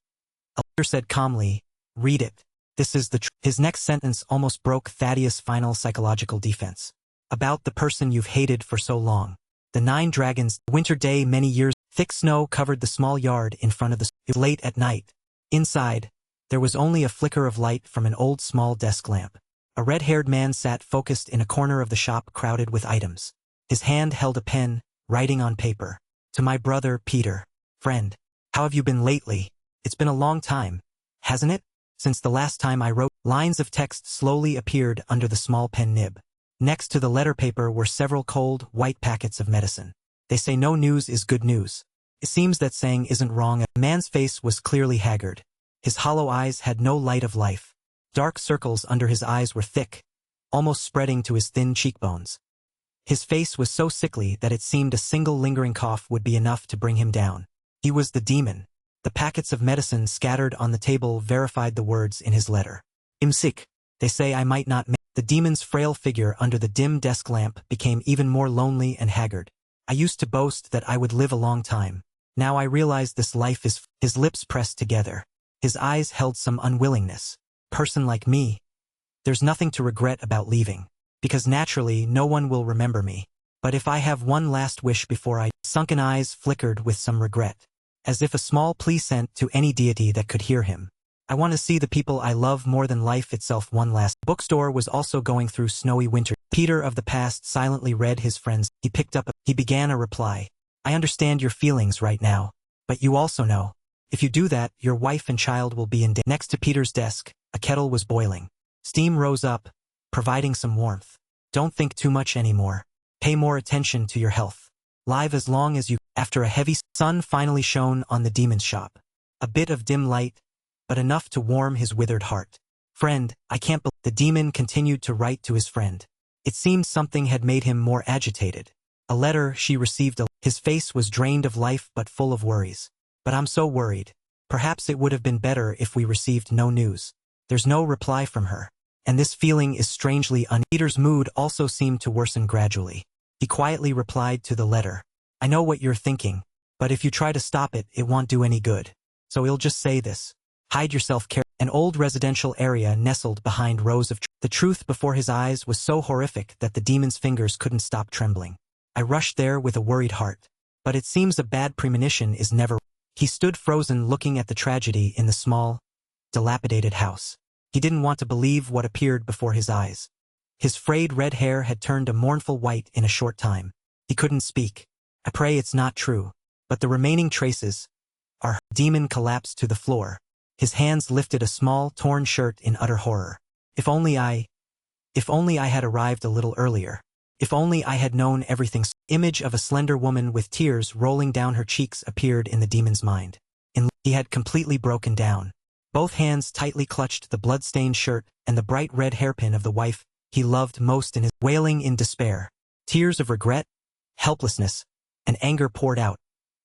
Peter said calmly, read it. This is the truth. His next sentence almost broke Thaddeus' final psychological defense. About the person you've hated for so long. The 9 Dragons, winter day many years, thick snow covered the small yard in front of the... Late at night. Inside, there was only a flicker of light from an old small desk lamp. A red-haired man sat focused in a corner of the shop crowded with items. His hand held a pen, writing on paper. To my brother, Peter. Friend, how have you been lately? It's been a long time, hasn't it? Since the last time I wrote. Lines of text slowly appeared under the small pen nib. Next to the letter paper were several cold, white packets of medicine. They say no news is good news. It seems that saying isn't wrong. The man's face was clearly haggard. His hollow eyes had no light of life. Dark circles under his eyes were thick, almost spreading to his thin cheekbones. His face was so sickly that it seemed a single lingering cough would be enough to bring him down. He was the demon. The packets of medicine scattered on the table verified the words in his letter. I'm sick. They say I might not make... The demon's frail figure under the dim desk lamp became even more lonely and haggard. I used to boast that I would live a long time. Now I realize this life is... His lips pressed together. His eyes held some unwillingness. Person like me. There's nothing to regret about leaving. Because naturally no one will remember me. But if I have one last wish before I... Sunken eyes flickered with some regret. As if a small plea sent to any deity that could hear him. I want to see the people I love more than life itself one last... Bookstore was also going through snowy winter. Peter of the past silently read his friends. He began a reply. I understand your feelings right now. But you also know. If you do that, your wife and child will be in danger. Next to Peter's desk, a kettle was boiling. Steam rose up, providing some warmth. Don't think too much anymore. Pay more attention to your health. Live as long as you... After a heavy sun finally shone on the demon's shop. A bit of dim light, but enough to warm his withered heart. Friend, I can't believe... The demon continued to write to his friend. It seemed something had made him more agitated. A letter she received. His face was drained of life but full of worries. But I'm so worried. Perhaps it would have been better if we received no news. There's no reply from her. And this feeling is strangely Peter's mood also seemed to worsen gradually. He quietly replied to the letter. I know what you're thinking, but if you try to stop it, it won't do any good. So I'll just say this. Hide yourself carefully. An old residential area nestled behind rows of trees. The truth before his eyes was so horrific that the demon's fingers couldn't stop trembling. I rushed there with a worried heart. But it seems a bad premonition is never... He stood frozen looking at the tragedy in the small, dilapidated house. He didn't want to believe what appeared before his eyes. His frayed red hair had turned a mournful white in a short time. He couldn't speak. I pray it's not true. But the remaining traces... Our demon collapsed to the floor. His hands lifted a small, torn shirt in utter horror. If only I had arrived a little earlier. If only I had known everything. Image of a slender woman with tears rolling down her cheeks appeared in the demon's mind. He had completely broken down. Both hands tightly clutched the blood-stained shirt and the bright red hairpin of the wife he loved most in his wailing in despair. Tears of regret, helplessness, and anger poured out,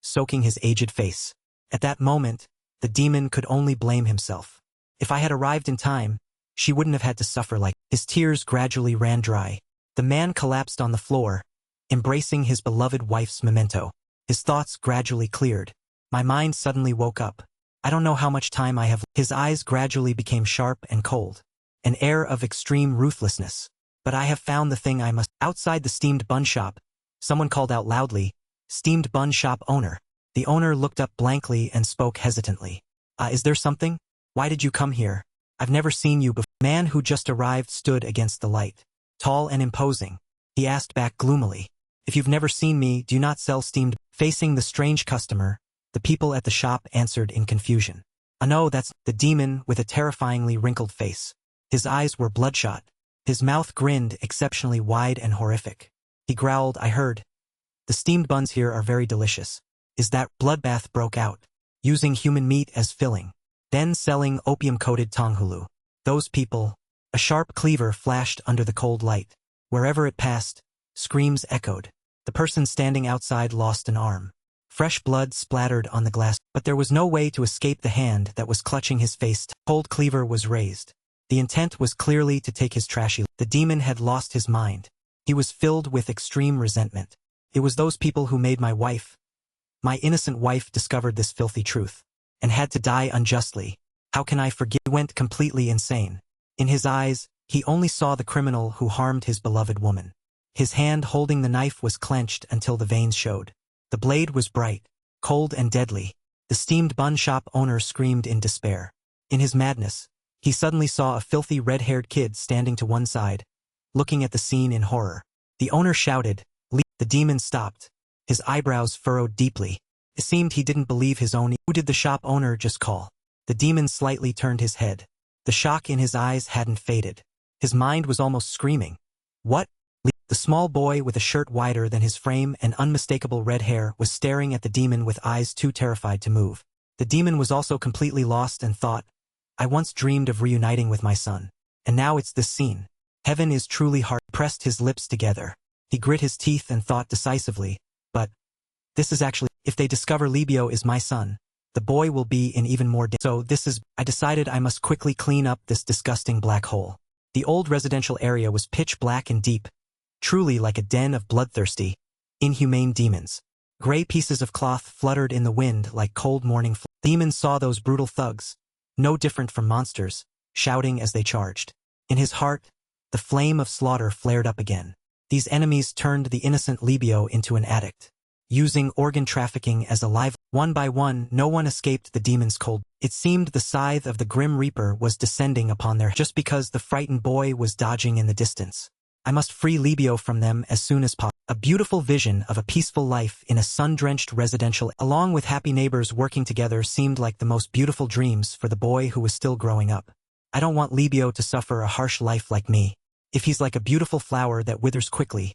soaking his aged face. At that moment, The demon could only blame himself. If I had arrived in time, she wouldn't have had to suffer like. His tears gradually ran dry. The man collapsed on the floor, embracing his beloved wife's memento. His thoughts gradually cleared. My mind suddenly woke up. I don't know how much time I have. His eyes gradually became sharp and cold. An air of extreme ruthlessness. But I have found the thing I must. Outside the steamed bun shop, someone called out loudly, "Steamed bun shop owner." The owner looked up blankly and spoke hesitantly. Is there something? Why did you come here? I've never seen you before." The man who just arrived stood against the light. Tall and imposing. He asked back gloomily, "If you've never seen me, do you not sell steamed?" Facing the strange customer, the people at the shop answered in confusion. No, that's the demon with a terrifyingly wrinkled face. His eyes were bloodshot. His mouth grinned exceptionally wide and horrific. He growled, "I heard. The steamed buns here are very delicious. Is that?" Bloodbath broke out, using human meat as filling, then selling opium-coated tonghulu. Those people. A sharp cleaver flashed under the cold light. Wherever it passed, screams echoed. The person standing outside lost an arm. Fresh blood splattered on the glass, but there was no way to escape the hand that was clutching his face. Cold cleaver was raised. The intent was clearly to take his trashy. The demon had lost his mind. He was filled with extreme resentment. It was those people who made my innocent wife discovered this filthy truth, and had to die unjustly. How can I forgive? He went completely insane. In his eyes, he only saw the criminal who harmed his beloved woman. His hand holding the knife was clenched until the veins showed. The blade was bright, cold and deadly. The steamed bun shop owner screamed in despair. In his madness, he suddenly saw a filthy red-haired kid standing to one side, looking at the scene in horror. The owner shouted, "Leave!" The demon stopped. His eyebrows furrowed deeply. It seemed he didn't believe his own. Who did the shop owner just call? The demon slightly turned his head. The shock in his eyes hadn't faded. His mind was almost screaming. What? The small boy with a shirt wider than his frame and unmistakable red hair was staring at the demon with eyes too terrified to move. The demon was also completely lost and thought, "I once dreamed of reuniting with my son. And now it's this scene. Heaven is truly hard." He pressed his lips together. He grit his teeth and thought decisively, "But this is actually, if they discover Libio is my son, the boy will be in even more danger. So this is." I decided I must quickly clean up this disgusting black hole. The old residential area was pitch black and deep, truly like a den of bloodthirsty, inhumane demons. Gray pieces of cloth fluttered in the wind like cold morning flies. Demons saw those brutal thugs, no different from monsters, shouting as they charged. In his heart, the flame of slaughter flared up again. These enemies turned the innocent Libio into an addict, using organ trafficking as a live. One by one, no one escaped the demon's cold. It seemed the scythe of the Grim Reaper was descending upon their just because the frightened boy was dodging in the distance. I must free Libio from them as soon as possible. A beautiful vision of a peaceful life in a sun-drenched residential, along with happy neighbors working together, seemed like the most beautiful dreams for the boy who was still growing up. I don't want Libio to suffer a harsh life like me. If he's like a beautiful flower that withers quickly,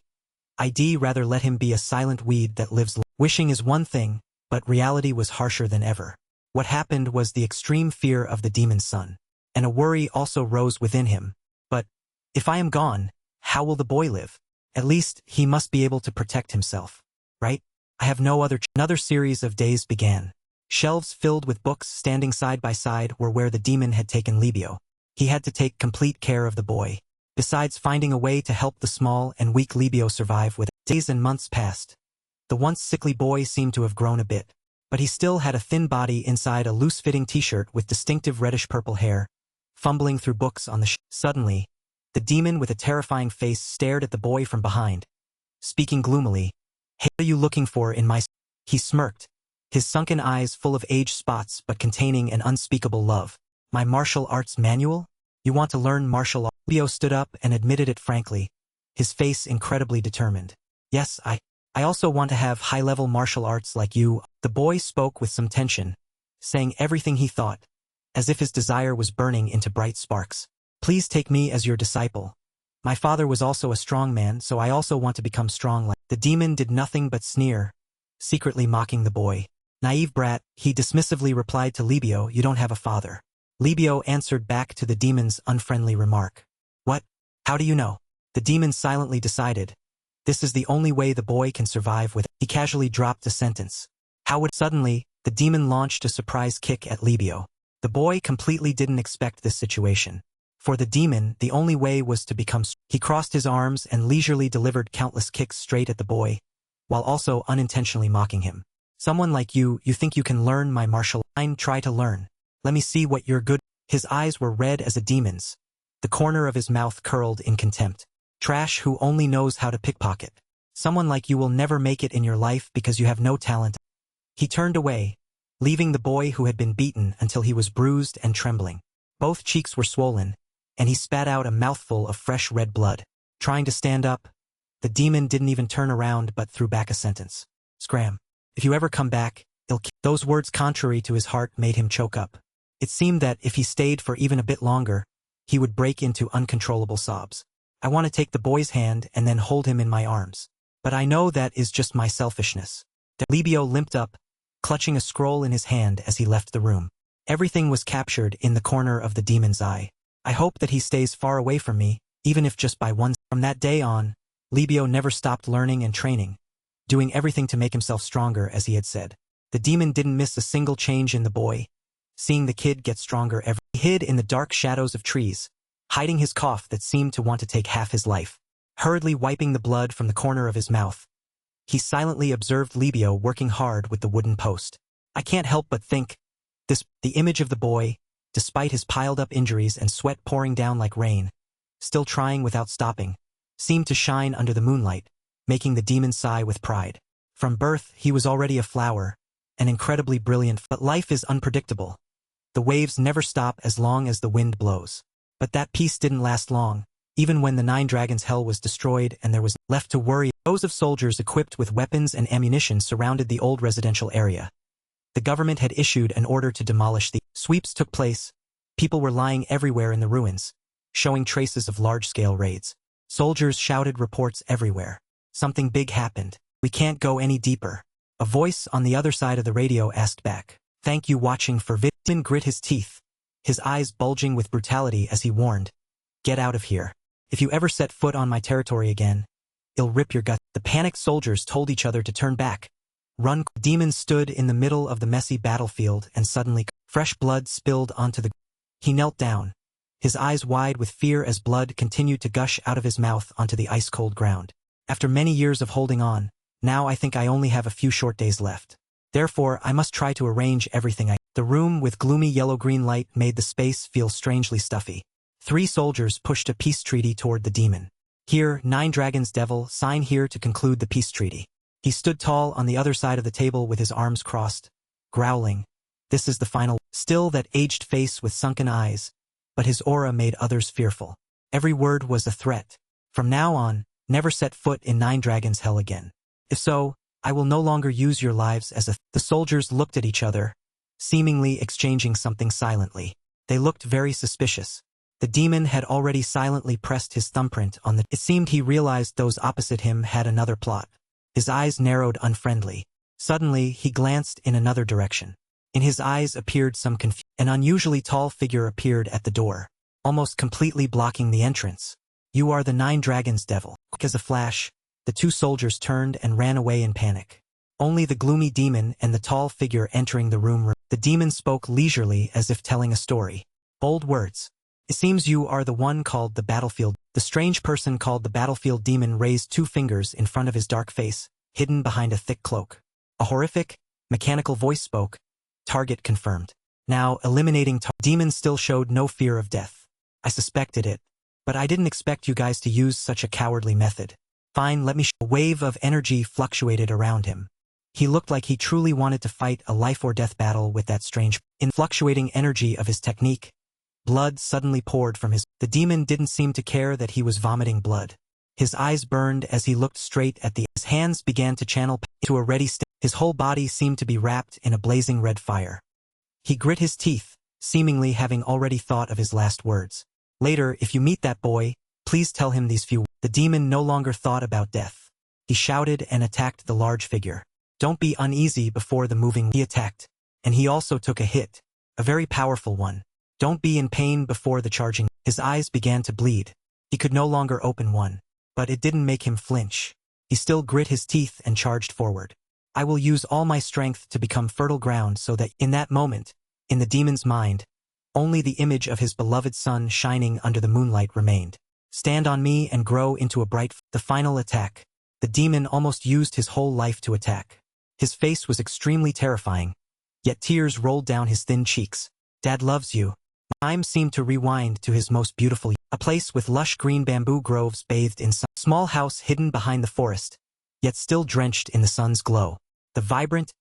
I'd rather let him be a silent weed that lives. Wishing is one thing, but reality was harsher than ever. What happened was the extreme fear of the demon's son, and a worry also rose within him. But if I am gone, how will the boy live? At least, he must be able to protect himself, right? I have no other. Another series of days began. Shelves filled with books standing side by side were where the demon had taken Libio. He had to take complete care of the boy, besides finding a way to help the small and weak Libio survive with. Days and months passed. The once sickly boy seemed to have grown a bit, but he still had a thin body inside a loose-fitting t-shirt with distinctive reddish-purple hair, fumbling through books on the Suddenly, the demon with a terrifying face stared at the boy from behind, speaking gloomily. "Hey, what are you looking for in my—" He smirked, his sunken eyes full of age spots but containing an unspeakable love. "My martial arts manual? You want to learn martial arts?" Libio stood up and admitted it frankly, his face incredibly determined. "Yes, I also want to have high-level martial arts like you." The boy spoke with some tension, saying everything he thought, as if his desire was burning into bright sparks. "Please take me as your disciple. My father was also a strong man, so I also want to become strong like." The demon did nothing but sneer, secretly mocking the boy. "Naive brat," he dismissively replied to Libio, "you don't have a father." Libio answered back to the demon's unfriendly remark. "What? How do you know?" The demon silently decided, this is the only way the boy can survive with. He casually dropped a sentence. How would. Suddenly, The demon launched a surprise kick at Libio. The boy completely didn't expect this situation. For the demon, the only way was to become He crossed his arms and leisurely delivered countless kicks straight at the boy, while also unintentionally mocking him. Someone like you think you can learn my martial art? Try to learn. Let me see what you're good. His eyes were red as a demon's. The corner of his mouth curled in contempt. Trash who only knows how to pickpocket. Someone like you will never make it in your life because you have no talent. He turned away, leaving the boy who had been beaten until he was bruised and trembling. Both cheeks were swollen, and he spat out a mouthful of fresh red blood. Trying to stand up, the demon didn't even turn around but threw back a sentence. Scram. If you ever come back, I'll kill. Those words contrary to his heart made him choke up. It seemed that if he stayed for even a bit longer, he would break into uncontrollable sobs. I want to take the boy's hand and then hold him in my arms. But I know that is just my selfishness. Libio limped up, clutching a scroll in his hand as he left the room. Everything was captured in the corner of the demon's eye. I hope that he stays far away from me, even if just by one. From that day on, Libio never stopped learning and training, doing everything to make himself stronger as he had said. The demon didn't miss a single change in the boy, seeing the kid get stronger every. He hid in the dark shadows of trees, hiding his cough that seemed to want to take half his life. Hurriedly wiping the blood from the corner of his mouth, he silently observed Libio working hard with the wooden post. I can't help but think, the image of the boy, despite his piled-up injuries and sweat pouring down like rain, still trying without stopping, seemed to shine under the moonlight, making the demon sigh with pride. From birth, he was already a flower, an incredibly brilliant, but life is unpredictable. The waves never stop as long as the wind blows. But that peace didn't last long, even when the Nine Dragons' hell was destroyed and there was left to worry. Rows of soldiers equipped with weapons and ammunition surrounded the old residential area. The government had issued an order to demolish the sweeps took place. People were lying everywhere in the ruins, showing traces of large-scale raids. Soldiers shouted reports everywhere. Something big happened. We can't go any deeper. A voice on the other side of the radio asked back. Thank you watching for vid. Demon grit his teeth, his eyes bulging with brutality as he warned. Get out of here. If you ever set foot on my territory again, I'll rip your gut. The panicked soldiers told each other to turn back. Run. Demon stood in the middle of the messy battlefield and suddenly fresh blood spilled onto the. He knelt down, his eyes wide with fear as blood continued to gush out of his mouth onto the ice-cold ground. After many years of holding on, now I think I only have a few short days left. Therefore, I must try to arrange everything. The room with gloomy yellow-green light made the space feel strangely stuffy. 3 soldiers pushed a peace treaty toward the demon. Here, 9 Dragons Devil, sign here to conclude the peace treaty. He stood tall on the other side of the table with his arms crossed, growling. This is the final. Still that aged face with sunken eyes, but his aura made others fearful. Every word was a threat. From now on, never set foot in 9 Dragons' hell again. If so, I will no longer use your lives as a. The soldiers looked at each other, seemingly exchanging something silently. They looked very suspicious. The demon had already silently pressed his thumbprint on the. It seemed he realized those opposite him had another plot. His eyes narrowed unfriendly. Suddenly, he glanced in another direction. In his eyes appeared some confusion. An unusually tall figure appeared at the door, almost completely blocking the entrance. You are the 9 Dragons Devil. Quick as a flash, the 2 soldiers turned and ran away in panic. Only the gloomy demon and the tall figure entering the room. The demon spoke leisurely as if telling a story. Bold words. It seems you are the one called the battlefield. The strange person called the battlefield demon raised 2 fingers in front of his dark face, hidden behind a thick cloak. A horrific, mechanical voice spoke. Target confirmed. Now, eliminating demon still showed no fear of death. I suspected it, but I didn't expect you guys to use such a cowardly method. Fine, let me A wave of energy fluctuated around him. He looked like he truly wanted to fight a life-or-death battle with that strange, fluctuating energy of his technique. Blood suddenly poured from his. The demon didn't seem to care that he was vomiting blood. His eyes burned as he looked straight at the. His hands began to channel to a ready state. His whole body seemed to be wrapped in a blazing red fire. He grit his teeth, seemingly having already thought of his last words. Later, if you meet that boy, please tell him these few. The demon no longer thought about death. He shouted and attacked the large figure. Don't be uneasy before the moving. He attacked, and he also took a hit, a very powerful one. Don't be in pain before the charging. His eyes began to bleed. He could no longer open one, but it didn't make him flinch. He still grit his teeth and charged forward. I will use all my strength to become fertile ground so that in that moment, in the demon's mind, only the image of his beloved son shining under the moonlight remained. Stand on me and grow into a bright. The final attack. The demon almost used his whole life to attack. His face was extremely terrifying, yet tears rolled down his thin cheeks. Dad loves you. Time seemed to rewind to his most beautiful. A place with lush green bamboo groves bathed in sun. Small house hidden behind the forest, yet still drenched in the sun's glow. The vibrant,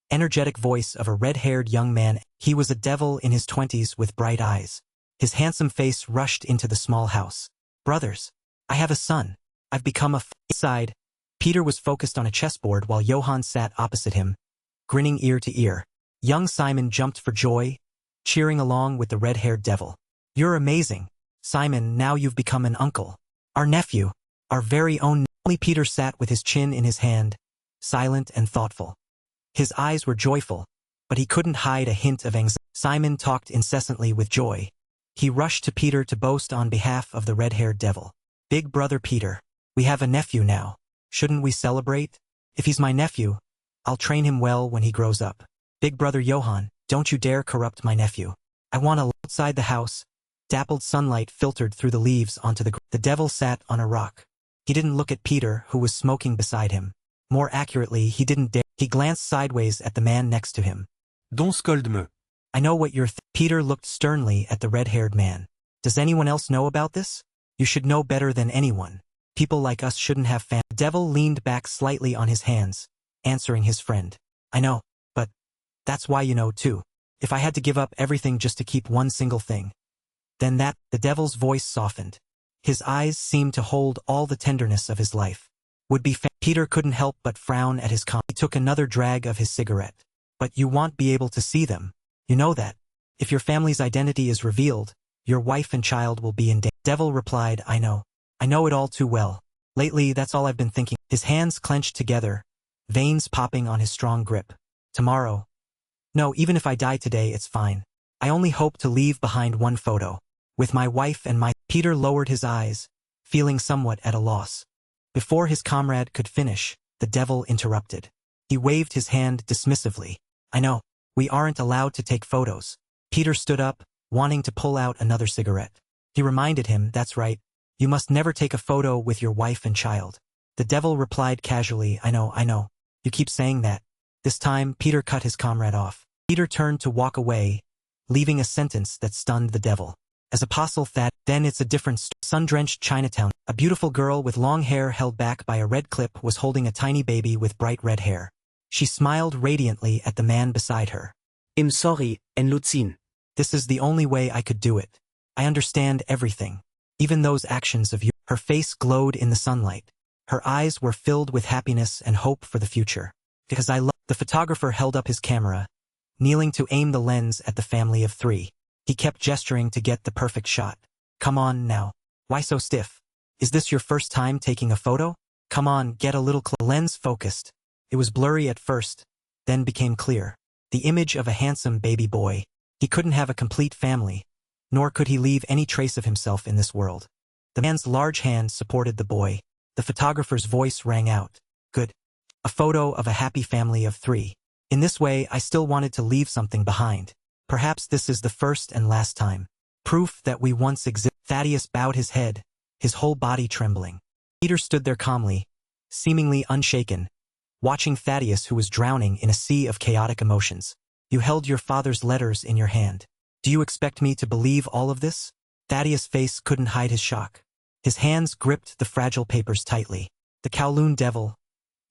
energetic voice of a red-haired young man. He was a devil in his 20s with bright eyes. His handsome face rushed into the small house. Brothers, I have a son. I've become a side. Peter was focused on a chessboard while Johann sat opposite him, grinning ear to ear. Young Simon jumped for joy, cheering along with the red-haired devil. You're amazing, Simon, now you've become an uncle. Our nephew, our very own. Only Peter sat with his chin in his hand, silent and thoughtful. His eyes were joyful, but he couldn't hide a hint of anxiety. Simon talked incessantly with joy. He rushed to Peter to boast on behalf of the red-haired devil. Big brother Peter, we have a nephew now. Shouldn't we celebrate? If he's my nephew, I'll train him well when he grows up. Big brother Johann, don't you dare corrupt my nephew. I want to. Outside the house, dappled sunlight filtered through the leaves onto the ground. The devil sat on a rock. He didn't look at Peter, who was smoking beside him. More accurately, he didn't dare. He glanced sideways at the man next to him. Don't scold me. I know what you're Peter looked sternly at the red-haired man. Does anyone else know about this? You should know better than anyone. People like us shouldn't have The devil leaned back slightly on his hands, answering his friend. I know, but that's why you know too. If I had to give up everything just to keep one single thing, then that. The devil's voice softened. His eyes seemed to hold all the tenderness of his life. Peter couldn't help but frown at his He took another drag of his cigarette. But you won't be able to see them. You know that. If your family's identity is revealed, your wife and child will be in danger. Devil replied, I know. I know it all too well. Lately, that's all I've been thinking. His hands clenched together, veins popping on his strong grip. Tomorrow. No, even if I die today, it's fine. I only hope to leave behind one photo. With my wife and my. Peter lowered his eyes, feeling somewhat at a loss. Before his comrade could finish, the devil interrupted. He waved his hand dismissively. I know. We aren't allowed to take photos. Peter stood up, wanting to pull out another cigarette. He reminded him, that's right. You must never take a photo with your wife and child. The devil replied casually, I know. You keep saying that. This time, Peter cut his comrade off. Peter turned to walk away, leaving a sentence that stunned the devil. As Apostle Thad, then it's a different sun-drenched Chinatown. A beautiful girl with long hair held back by a red clip was holding a tiny baby with bright red hair. She smiled radiantly at the man beside her. I'm sorry, enrollment. This is the only way I could do it. I understand everything. Even those actions of you. Her face glowed in the sunlight. Her eyes were filled with happiness and hope for the future. Because I love. The photographer held up his camera, kneeling to aim the lens at the family of three. He kept gesturing to get the perfect shot. Come on now. Why so stiff? Is this your first time taking a photo? Come on, get a little closer. Lens focused. It was blurry at first, then became clear. The image of a handsome baby boy. He couldn't have a complete family, nor could he leave any trace of himself in this world. The man's large hand supported the boy. The photographer's voice rang out. Good. A photo of a happy family of three. In this way, I still wanted to leave something behind. Perhaps this is the first and last time. Proof that we once existed. Thaddeus bowed his head, his whole body trembling. Peter stood there calmly, seemingly unshaken, watching Thaddeus, who was drowning in a sea of chaotic emotions. You held your father's letters in your hand. Do you expect me to believe all of this? Thaddeus' face couldn't hide his shock. His hands gripped the fragile papers tightly. The Kowloon devil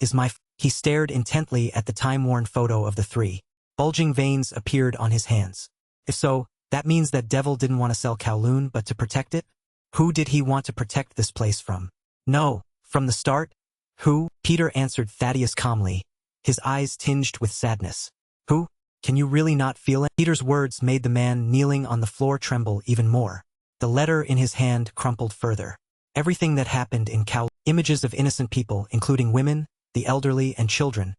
is my. He stared intently at the time-worn photo of the three. Bulging veins appeared on his hands. If so, that means that devil didn't want to sell Kowloon but to protect it? Who did he want to protect this place from? No, from the start? Who? Peter answered Thaddeus calmly, his eyes tinged with sadness. Who? Can you really not feel it? Peter's words made the man kneeling on the floor tremble even more. The letter in his hand crumpled further. Everything that happened in Kowloon, images of innocent people, including women, the elderly, and children,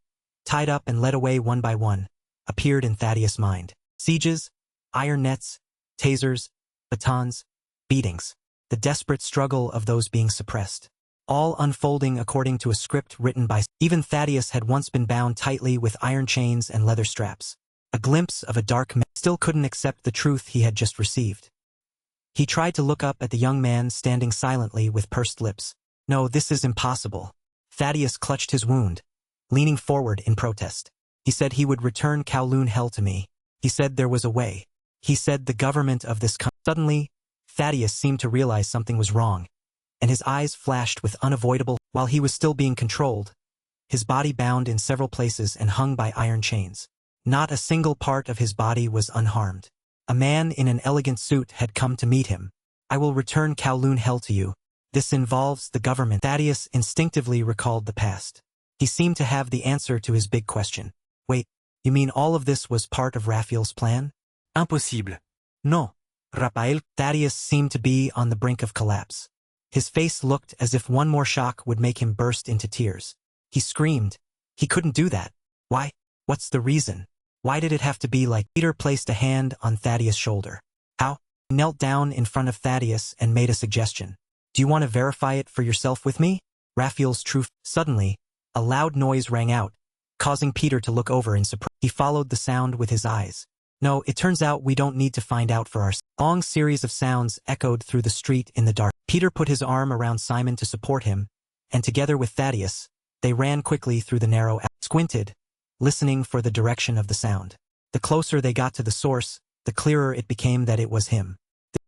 tied up and led away one by one, appeared in Thaddeus' mind. Sieges, iron nets, tasers, batons, beatings, the desperate struggle of those being suppressed. all unfolding according to a script written by even Thaddeus had once been bound tightly with iron chains and leather straps. A glimpse of a dark man still couldn't accept the truth he had just received. He tried to look up at the young man standing silently with pursed lips. No, this is impossible. Thaddeus clutched his wound, leaning forward in protest. He said he would return Kowloon Hell to me. He said there was a way. He said the government of this country. Suddenly, Thaddeus seemed to realize something was wrong, and his eyes flashed with unavoidable. While he was still being controlled, his body bound in several places and hung by iron chains. Not a single part of his body was unharmed. A man in an elegant suit had come to meet him. I will return Kowloon Hell to you. This involves the government. Thaddeus instinctively recalled the past. He seemed to have the answer to his big question. Wait, you mean all of this was part of Raphael's plan? Impossible. No. Raphael. Thaddeus seemed to be on the brink of collapse. His face looked as if one more shock would make him burst into tears. He screamed. He couldn't do that. Why? What's the reason? Why did it have to be like? Peter placed a hand on Thaddeus' shoulder. How? He knelt down in front of Thaddeus and made a suggestion. Do you want to verify it for yourself with me? Raphael's truth. Suddenly, a loud noise rang out, causing Peter to look over in surprise. He followed the sound with his eyes. No, it turns out we don't need to find out for ourselves. A long series of sounds echoed through the street in the dark. Peter put his arm around Simon to support him, and together with Thaddeus, they ran quickly through the narrow alley. Squinted, listening for the direction of the sound. The closer they got to the source, the clearer it became that it was him.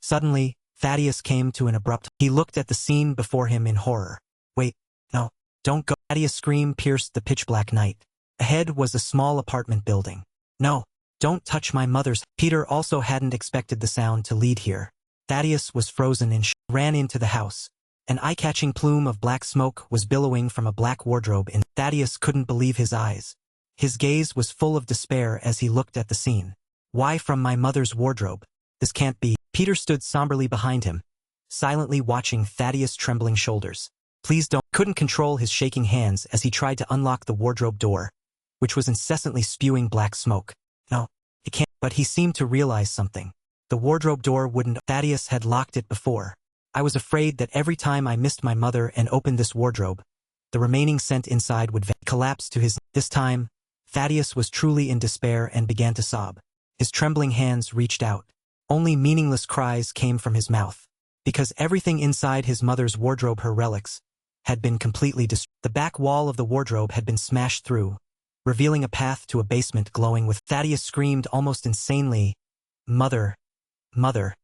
Suddenly, Thaddeus came to an abrupt. He looked at the scene before him in horror. Wait, no, don't go. Thaddeus' scream pierced the pitch-black night. Ahead was a small apartment building. No, don't touch my mother's. Peter also hadn't expected the sound to lead here. Thaddeus was frozen and ran into the house. An eye-catching plume of black smoke was billowing from a black wardrobe in. Thaddeus couldn't believe his eyes. His gaze was full of despair as he looked at the scene. Why from my mother's wardrobe? This can't be. Peter stood somberly behind him, silently watching Thaddeus' trembling shoulders. Please don't. Couldn't control his shaking hands as he tried to unlock the wardrobe door, which was incessantly spewing black smoke. No, it can't. But he seemed to realize something. The wardrobe door wouldn't. Thaddeus had locked it before. I was afraid that every time I missed my mother and opened this wardrobe, the remaining scent inside would collapse to his. This time, Thaddeus was truly in despair and began to sob. His trembling hands reached out. Only meaningless cries came from his mouth, because everything inside his mother's wardrobe, her relics, had been completely destroyed. The back wall of the wardrobe had been smashed through, revealing a path to a basement glowing with. Thaddeus screamed almost insanely, Mother, Mother.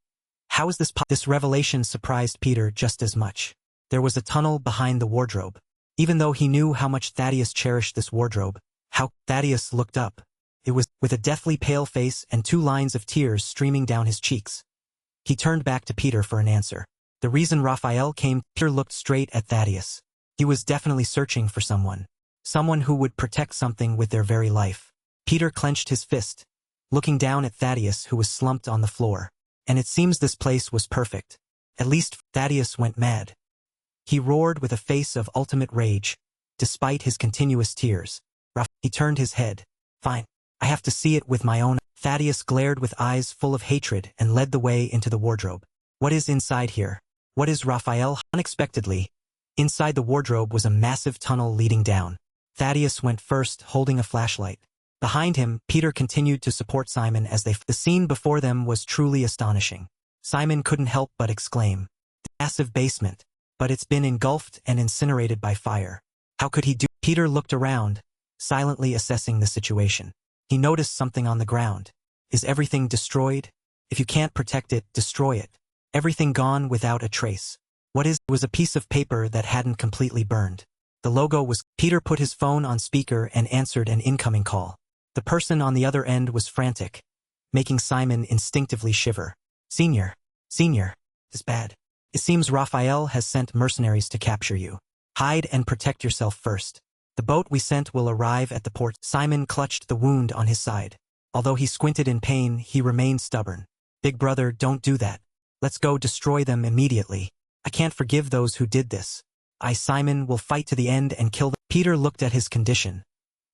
How is this This revelation surprised Peter just as much. There was a tunnel behind the wardrobe. Even though he knew how much Thaddeus cherished this wardrobe, how Thaddeus looked up. It was with a deathly pale face and 2 lines of tears streaming down his cheeks. He turned back to Peter for an answer. The reason Raphael came. Peter looked straight at Thaddeus. He was definitely searching for someone. Someone who would protect something with their very life. Peter clenched his fist, looking down at Thaddeus who was slumped on the floor. And it seems this place was perfect. At least Thaddeus went mad. He roared with a face of ultimate rage, despite his continuous tears. He turned his head. Fine. I have to see it with my own. Thaddeus glared with eyes full of hatred and led the way into the wardrobe. What is inside here? What is Raphael? Unexpectedly, inside the wardrobe was a massive tunnel leading down. Thaddeus went first, holding a flashlight. Behind him, Peter continued to support Simon as they. The scene before them was truly astonishing. Simon couldn't help but exclaim. The massive basement. But it's been engulfed and incinerated by fire. How could he do? Peter looked around, silently assessing the situation. He noticed something on the ground. Is everything destroyed? If you can't protect it, destroy it. Everything gone without a trace. What is? It was a piece of paper that hadn't completely burned. The logo was. Peter put his phone on speaker and answered an incoming call. The person on the other end was frantic, making Simon instinctively shiver. Senior, this is bad. It seems Raphael has sent mercenaries to capture you. Hide and protect yourself first. The boat we sent will arrive at the port. Simon clutched the wound on his side. Although he squinted in pain, he remained stubborn. Big brother, don't do that. Let's go destroy them immediately. I can't forgive those who did this. I, Simon, will fight to the end and kill them. Peter looked at his condition.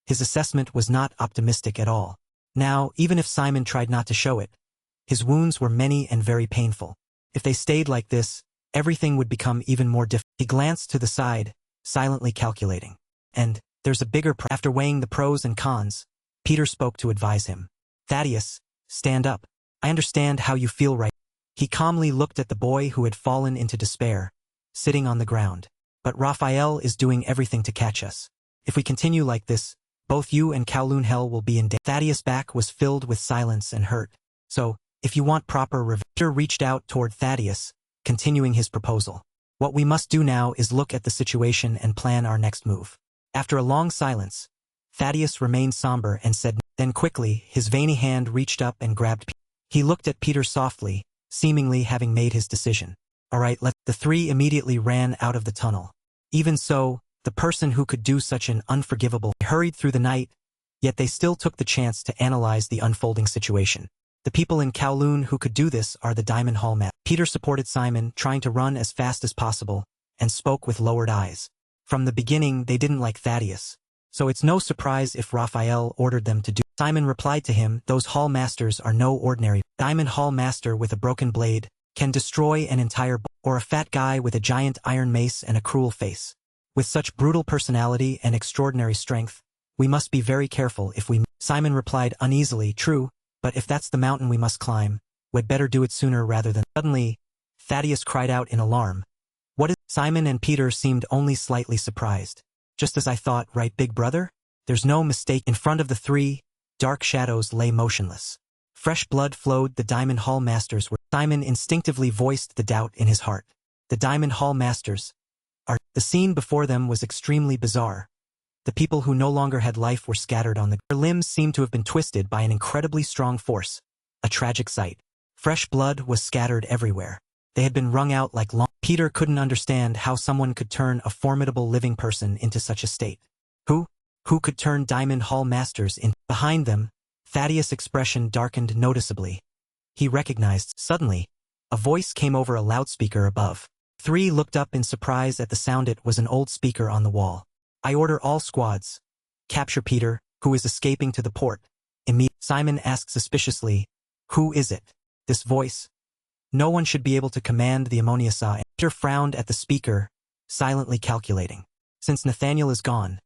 His assessment was not optimistic at all. Now, even if Simon tried not to show it, his wounds were many and very painful. If they stayed like this, everything would become even more difficult. He glanced to the side, silently calculating. And there's a bigger After weighing the pros and cons, Peter spoke to advise him. Thaddeus, stand up. I understand how you feel right. He calmly looked at the boy who had fallen into despair, sitting on the ground. But Raphael is doing everything to catch us. If we continue like this, both you and Kowloon Hell will be in danger. Thaddeus' back was filled with silence and hurt. So, if you want proper revenge. Peter reached out toward Thaddeus, continuing his proposal. What we must do now is look at the situation and plan our next move. After a long silence, Thaddeus remained somber and said, then quickly, his veiny hand reached up and grabbed Peter. He looked at Peter softly, seemingly having made his decision. All right, the three immediately ran out of the tunnel. Even so, the person who could do such an unforgivable hurried through the night, yet they still took the chance to analyze the unfolding situation. The people in Kowloon who could do this are the Diamond Hall men. Peter supported Simon, trying to run as fast as possible, and spoke with lowered eyes. From the beginning, they didn't like Thaddeus, so it's no surprise if Raphael ordered them to do. Simon replied to him, those hall masters are no ordinary. Diamond Hall master with a broken blade can destroy an entire or a fat guy with a giant iron mace and a cruel face. With such brutal personality and extraordinary strength, we must be very careful if we. Simon replied uneasily, true, but if that's the mountain we must climb, we'd better do it sooner rather than. Suddenly, Thaddeus cried out in alarm. What is. Simon and Peter seemed only slightly surprised. Just as I thought, right, big brother? There's no mistake. In front of the three, dark shadows lay motionless. Fresh blood flowed. The Diamond Hall masters were. Simon instinctively voiced the doubt in his heart. The Diamond Hall masters are. The scene before them was extremely bizarre. The people who no longer had life were scattered on the. Their limbs seemed to have been twisted by an incredibly strong force. A tragic sight. Fresh blood was scattered everywhere. They had been wrung out like long. Peter couldn't understand how someone could turn a formidable living person into such a state. Who could turn Diamond Hall masters in? Behind them, Thaddeus' expression darkened noticeably. He recognized. Suddenly, a voice came over a loudspeaker above. Three looked up in surprise at the sound. It was an old speaker on the wall. I order all squads. Capture Peter, who is escaping to the port. Simon asked suspiciously, who is it? This voice? No one should be able to command the ammonia saw. Peter frowned at the speaker, silently calculating. Since Nathaniel is gone,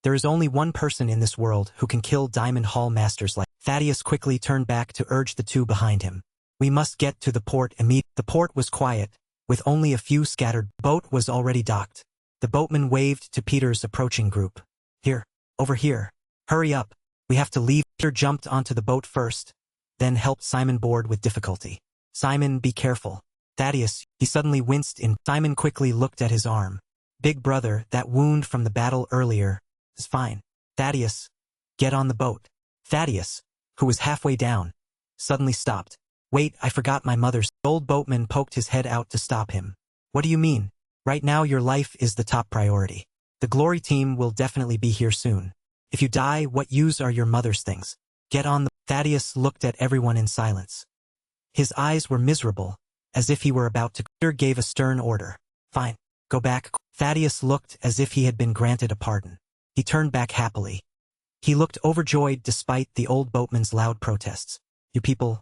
there is only one person in this world who can kill Diamond Hall masters like. Thaddeus quickly turned back to urge the two behind him. We must get to the port immediately. The port was quiet, with only a few scattered. Boat was already docked. The boatman waved to Peter's approaching group. Here, over here. Hurry up, we have to leave. Peter jumped onto the boat first, then helped Simon board with difficulty. Simon, be careful. Thaddeus, he suddenly winced in. Simon quickly looked at his arm. Big brother, that wound from the battle earlier is fine. Thaddeus, get on the boat. Thaddeus, who was halfway down, suddenly stopped. Wait, I forgot my mother's. The old boatman poked his head out to stop him. What do you mean? Right now your life is the top priority. The glory team will definitely be here soon. If you die, what use are your mother's things? Get on the. Thaddeus looked at everyone in silence. His eyes were miserable, as if he were about to. Peter gave a stern order. Fine, go back. Thaddeus looked as if he had been granted a pardon. He turned back happily. He looked overjoyed despite the old boatman's loud protests. You people,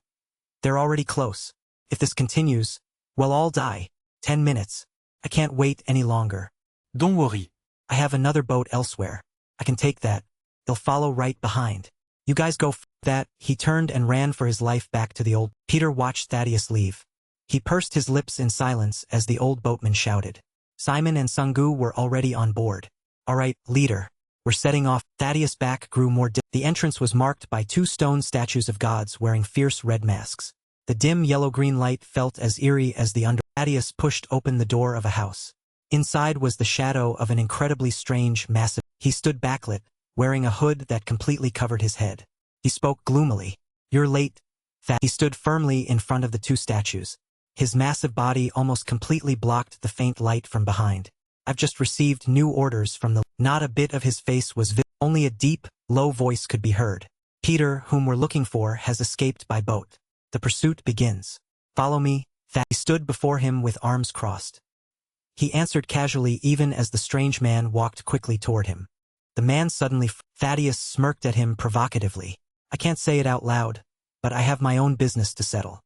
they're already close. If this continues, we'll all die. 10 minutes. I can't wait any longer. Don't worry. I have another boat elsewhere. I can take that. They'll follow right behind. You guys go that. He turned and ran for his life back to the old. Peter watched Thaddeus leave. He pursed his lips in silence as the old boatman shouted. Simon and Sungu were already on board. All right, leader. We're setting off. Thaddeus' back grew more dim. The entrance was marked by two stone statues of gods wearing fierce red masks. The dim yellow-green light felt as eerie as the under. Thaddeus pushed open the door of a house. Inside was the shadow of an incredibly strange, massive. He stood backlit, wearing a hood that completely covered his head. He spoke gloomily. You're late. He stood firmly in front of the two statues. His massive body almost completely blocked the faint light from behind. I've just received new orders from the. Not a bit of his face was visible. Only a deep, low voice could be heard. Peter, whom we're looking for, has escaped by boat. The pursuit begins. Follow me. He stood before him with arms crossed. He answered casually even as the strange man walked quickly toward him. The man suddenly. Thaddeus smirked at him provocatively. I can't say it out loud, but I have my own business to settle.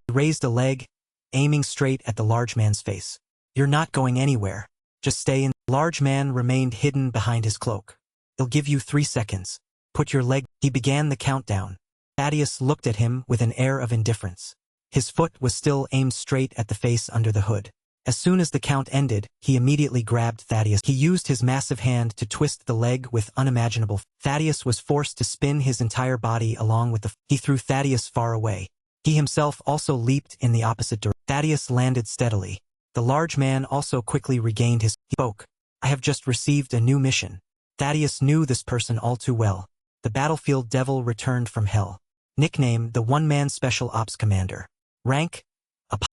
He raised a leg, aiming straight at the large man's face. You're not going anywhere. Just stay in. Large man remained hidden behind his cloak. I'll give you 3 seconds. Put your leg. He began the countdown. Thaddeus looked at him with an air of indifference. His foot was still aimed straight at the face under the hood. As soon as the count ended, he immediately grabbed Thaddeus. He used his massive hand to twist the leg with unimaginable. Thaddeus was forced to spin his entire body along with the. He threw Thaddeus far away. He himself also leaped in the opposite direction. Thaddeus landed steadily. The large man also quickly regained his. He spoke. I have just received a new mission. Thaddeus knew this person all too well. The battlefield devil returned from hell. Nickname: the one-man special ops commander. Rank: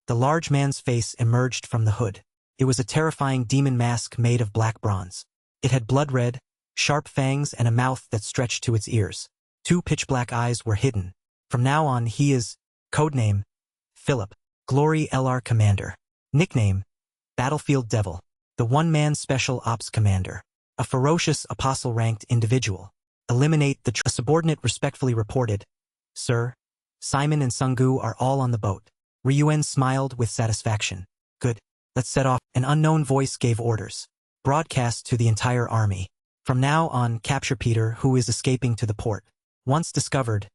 the large man's face emerged from the hood. It was a terrifying demon mask made of black bronze. It had blood-red, sharp fangs and a mouth that stretched to its ears. 2 pitch-black eyes were hidden. From now on he is, codename, Philip, Glory LR Commander. Nickname: Battlefield Devil. The one-man special ops commander. A ferocious apostle-ranked individual. Eliminate the A subordinate respectfully reported, Sir, Simon and Sungu are all on the boat. Ryuen smiled with satisfaction. Good. Let's set off. An unknown voice gave orders. Broadcast to the entire army. From now on, capture Peter, who is escaping to the port. Once discovered,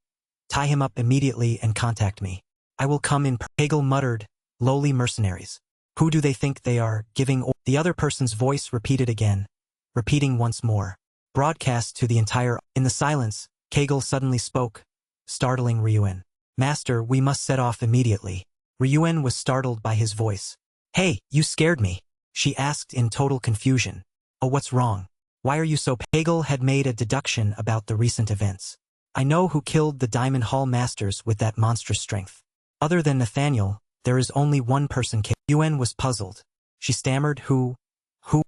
tie him up immediately and contact me. I will come in. Hegel muttered, lowly mercenaries. Who do they think they are, giving orders? The other person's voice repeated again, repeating once more. Broadcast to the entire. In the silence, Kegel suddenly spoke, startling Ryuen. Master, we must set off immediately. Ryuen was startled by his voice. Hey, you scared me, she asked in total confusion. Oh, what's wrong? Why are you so? Hegel had made a deduction about the recent events. I know who killed the Diamond Hall Masters with that monstrous strength. Other than Nathaniel, there is only one person killed. Ryuen was puzzled. She stammered, Who?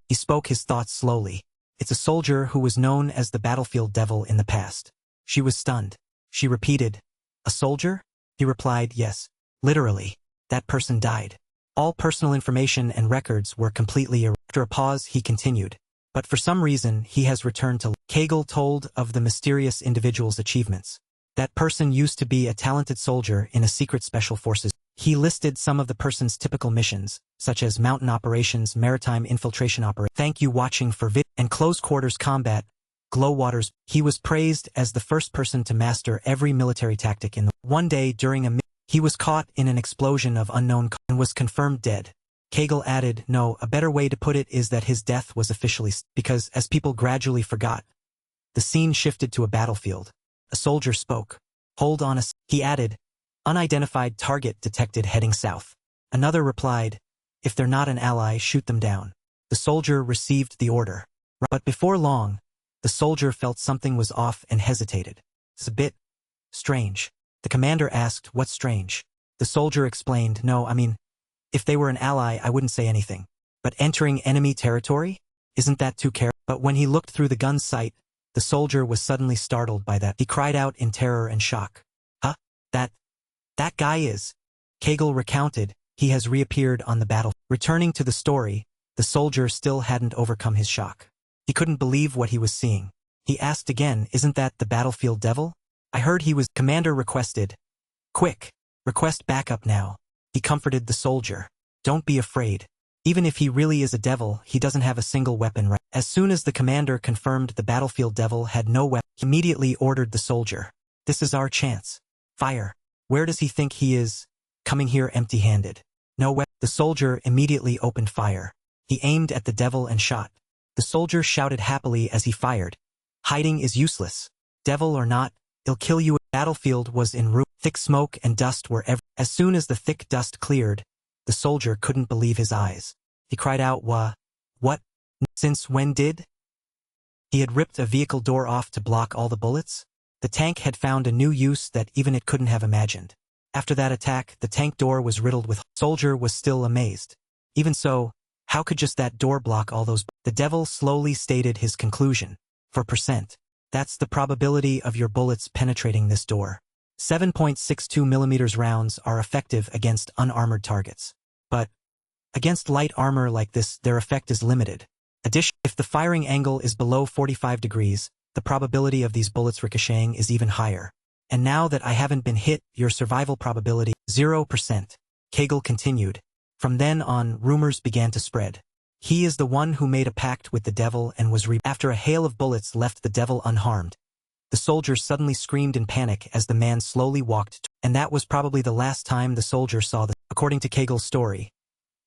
He spoke his thoughts slowly. It's a soldier who was known as the battlefield devil in the past. She was stunned. She repeated, A soldier? He replied, yes. Literally. That person died. All personal information and records were completely erased. After a pause, he continued. But for some reason, he has returned to. Kegel told of the mysterious individual's achievements. That person used to be a talented soldier in a secret special forces. He listed some of the person's typical missions, such as mountain operations, maritime infiltration operations. Thank you watching for and close quarters combat, glow waters. He was praised as the first person to master every military tactic in the. One day during a he was caught in an explosion of unknown and was confirmed dead. Kegel added, no, a better way to put it is that his death was officially because, as people gradually forgot, the scene shifted to a battlefield. A soldier spoke. Hold on he added, unidentified target detected heading south. Another replied, if they're not an ally, shoot them down. The soldier received the order. But before long, the soldier felt something was off and hesitated. It's a bit strange. The commander asked, what's strange? The soldier explained, no, I mean, if they were an ally, I wouldn't say anything. But entering enemy territory? Isn't that too careful? But when he looked through the gun's sight, the soldier was suddenly startled by that. He cried out in terror and shock. Huh? That guy is. Kegel recounted, he has reappeared on the battle. Returning to the story, the soldier still hadn't overcome his shock. He couldn't believe what he was seeing. He asked again, isn't that the battlefield devil? I heard he was. Commander requested. Quick, request backup now. He comforted the soldier. Don't be afraid. Even if he really is a devil, he doesn't have a single weapon right. As soon as the commander confirmed the battlefield devil had no weapon, he immediately ordered the soldier. This is our chance. Fire. Where does he think he is? Coming here empty-handed. No weapon. The soldier immediately opened fire. He aimed at the devil and shot. The soldier shouted happily as he fired. Hiding is useless. Devil or not, it'll kill you. Battlefield was in ruin. Thick smoke and dust were everywhere. As soon as the thick dust cleared, the soldier couldn't believe his eyes. He cried out, what? Since when did? He had ripped a vehicle door off to block all the bullets? The tank had found a new use that even it couldn't have imagined. After that attack, the tank door was riddled with. Soldier was still amazed. Even so, how could just that door block all those? The devil slowly stated his conclusion. 4%. That's the probability of your bullets penetrating this door. 7.62 mm rounds are effective against unarmored targets. But against light armor like this, their effect is limited. Additionally, if the firing angle is below 45 degrees, the probability of these bullets ricocheting is even higher. And now that I haven't been hit, your survival probability, 0%. Kegel continued. From then on, rumors began to spread. He is the one who made a pact with the devil and was After a hail of bullets left the devil unharmed, the soldier suddenly screamed in panic as the man slowly walked, and that was probably the last time the soldier saw the, according to Kegel's story.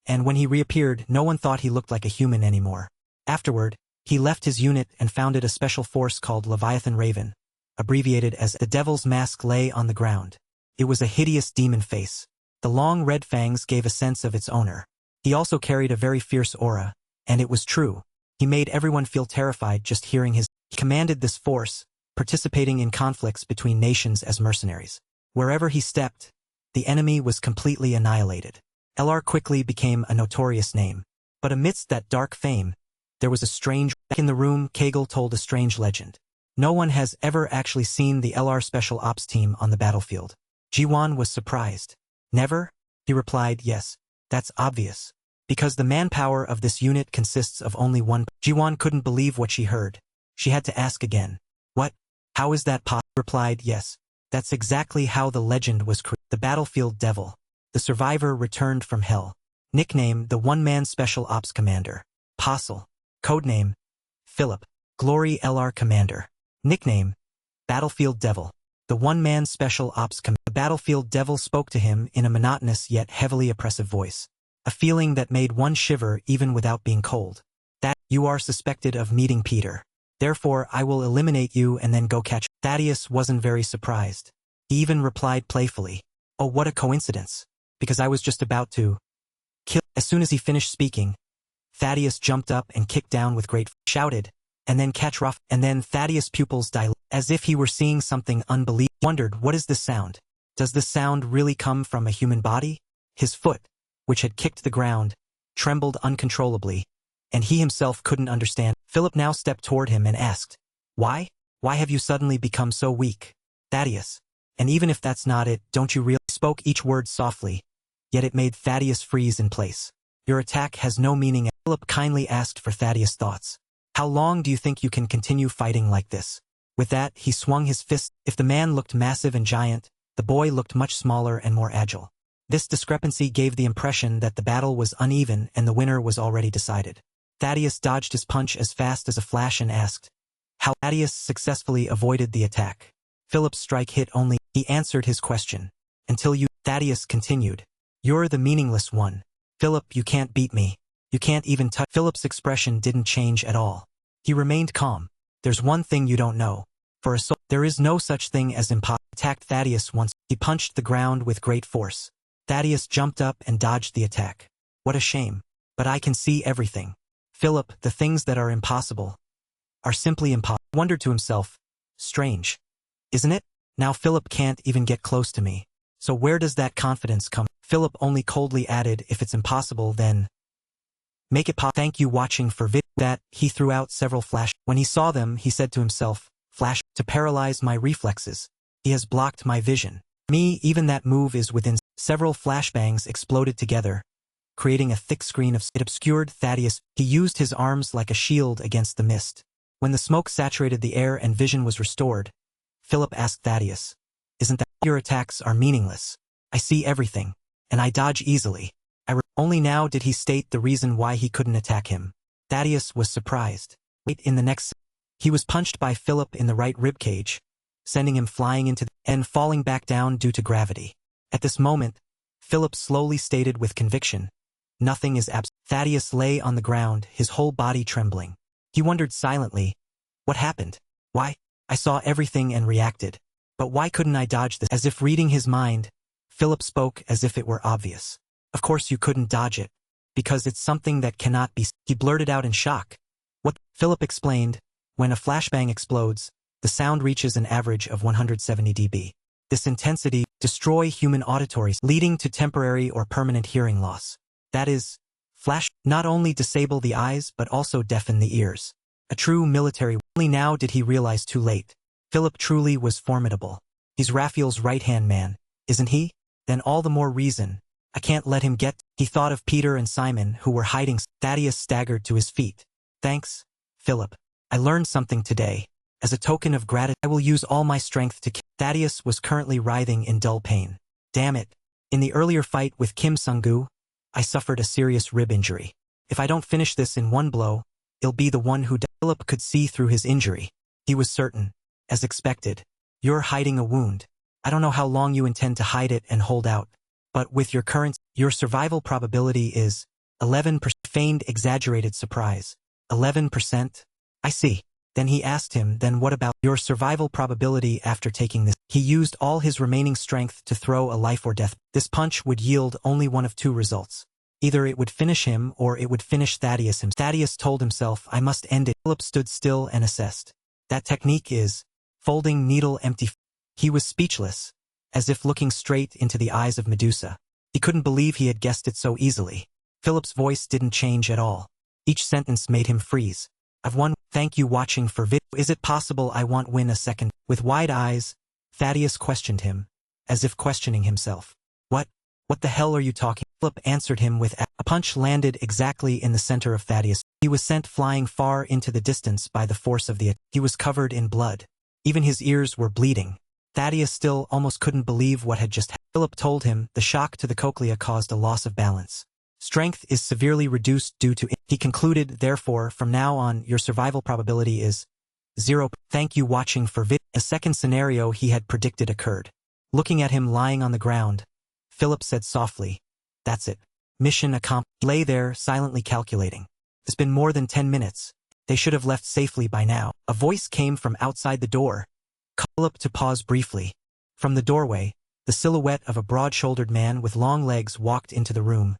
And when he reappeared, no one thought he looked like a human anymore. Afterward, he left his unit and founded a special force called Leviathan Raven, abbreviated as the devil's mask lay on the ground. It was a hideous demon face. The long red fangs gave a sense of its owner. He also carried a very fierce aura, and it was true. He made everyone feel terrified just hearing his. He commanded this force, participating in conflicts between nations as mercenaries. Wherever he stepped, the enemy was completely annihilated. LR quickly became a notorious name. But amidst that dark fame, there was a strange. Back in the room, Kegel told a strange legend. No one has ever actually seen the LR Special Ops team on the battlefield. Jiwon was surprised. Never? He replied, yes. That's obvious. Because the manpower of this unit consists of only one. Jiwon couldn't believe what she heard. She had to ask again. What? How is that possible? He replied, yes. That's exactly how the legend was created. The battlefield devil. The survivor returned from hell. Nickname, the one-man Special Ops Commander. Postle. Codename, Philip. Glory LR Commander. Nickname, Battlefield Devil. The one-man Special Ops Commander. The Battlefield Devil spoke to him in a monotonous yet heavily oppressive voice. A feeling that made one shiver even without being cold. That, you are suspected of meeting Peter. Therefore, I will eliminate you and then go catch. Thaddeus wasn't very surprised. He even replied playfully, oh, what a coincidence. Because I was just about to kill. As soon as he finished speaking, Thaddeus jumped up and kicked down with great shouted, and then catch rough, and then Thaddeus' pupils dilated, as if he were seeing something unbelievable. Wondered, what is this sound? Does this sound really come from a human body? His foot, which had kicked the ground, trembled uncontrollably, and he himself couldn't understand. Philip now stepped toward him and asked, why? Why have you suddenly become so weak? Thaddeus. And even if that's not it, don't you really? Spoke each word softly, yet it made Thaddeus freeze in place. Your attack has no meaning. Philip kindly asked for Thaddeus' thoughts. How long do you think you can continue fighting like this? With that, he swung his fist. If the man looked massive and giant, the boy looked much smaller and more agile. This discrepancy gave the impression that the battle was uneven and the winner was already decided. Thaddeus dodged his punch as fast as a flash and asked, how? Thaddeus successfully avoided the attack. Philip's strike hit only. He answered his question. Until you. Thaddeus continued. You're the meaningless one. Philip, you can't beat me. You can't even touch. Philip's expression didn't change at all. He remained calm. There's one thing you don't know. For a soul, there is no such thing as impossible. Attacked Thaddeus once. He punched the ground with great force. Thaddeus jumped up and dodged the attack. What a shame. But I can see everything. Philip, the things that are impossible are simply impossible. Wondered to himself. Strange. Isn't it? Now Philip can't even get close to me. So where does that confidence come? Philip only coldly added, if it's impossible, then make it pop. Thank you watching for vid. That, he threw out several flash. When he saw them, he said to himself, flash, to paralyze my reflexes. He has blocked my vision. Me, even that move is within. Several flashbangs exploded together, creating a thick screen of. It obscured Thaddeus. He used his arms like a shield against the mist. When the smoke saturated the air and vision was restored, Philip asked Thaddeus, isn't that your attacks are meaningless? I see everything, and I dodge easily. Only now did he state the reason why he couldn't attack him. Thaddeus was surprised. In the next, he was punched by Philip in the right ribcage, sending him flying into the and falling back down due to gravity. At this moment, Philip slowly stated with conviction, nothing is absent. Thaddeus lay on the ground, his whole body trembling. He wondered silently, what happened? Why? I saw everything and reacted. But why couldn't I dodge this? As if reading his mind, Philip spoke as if it were obvious. Of course you couldn't dodge it, because it's something that cannot be. He blurted out in shock. What? Philip explained, when a flashbang explodes, the sound reaches an average of 170 dB. This intensity destroys human auditories, leading to temporary or permanent hearing loss. That is, flash not only disable the eyes but also deafen the ears. A true military. Only now did he realize too late. Philip truly was formidable. He's Raphael's right-hand man, isn't he? Then all the more reason. I can't let him get. He thought of Peter and Simon who were hiding. Thaddeus staggered to his feet. Thanks, Philip. I learned something today. As a token of gratitude, I will use all my strength to kill. Thaddeus was currently writhing in dull pain. Damn it. In the earlier fight with Kim Sung-gu, I suffered a serious rib injury. If I don't finish this in one blow, it'll be the one who Philip could see through his injury. He was certain. As expected. You're hiding a wound. I don't know how long you intend to hide it and hold out. But with your your survival probability is 11%. Feigned exaggerated surprise. 11%? I see. Then he asked him, then what about your survival probability after taking this? He used all his remaining strength to throw a life or death. This punch would yield only one of two results. Either it would finish him or it would finish Thaddeus himself. Thaddeus told himself, I must end it. Philip stood still and assessed. That technique is folding needle empty. He was speechless, as if looking straight into the eyes of Medusa. He couldn't believe he had guessed it so easily. Philip's voice didn't change at all. Each sentence made him freeze. I've won. Thank you watching for vid. Is it possible I won't win a second? With wide eyes, Thaddeus questioned him, as if questioning himself. What the hell are you talking? Philip answered him with a punch landed exactly in the center of Thaddeus. He was sent flying far into the distance by the force of the attack. He was covered in blood. Even his ears were bleeding. Thaddeus still almost couldn't believe what had just happened. Philip told him the shock to the cochlea caused a loss of balance. Strength is severely reduced due to it. He concluded, therefore, from now on, your survival probability is 0. Thank you watching for vid. A second scenario he had predicted occurred. Looking at him lying on the ground, Philip said softly, that's it. Mission accomplished. He lay there, silently calculating. It's been more than 10 minutes. They should have left safely by now. A voice came from outside the door. Philip to pause briefly. From the doorway, the silhouette of a broad-shouldered man with long legs walked into the room.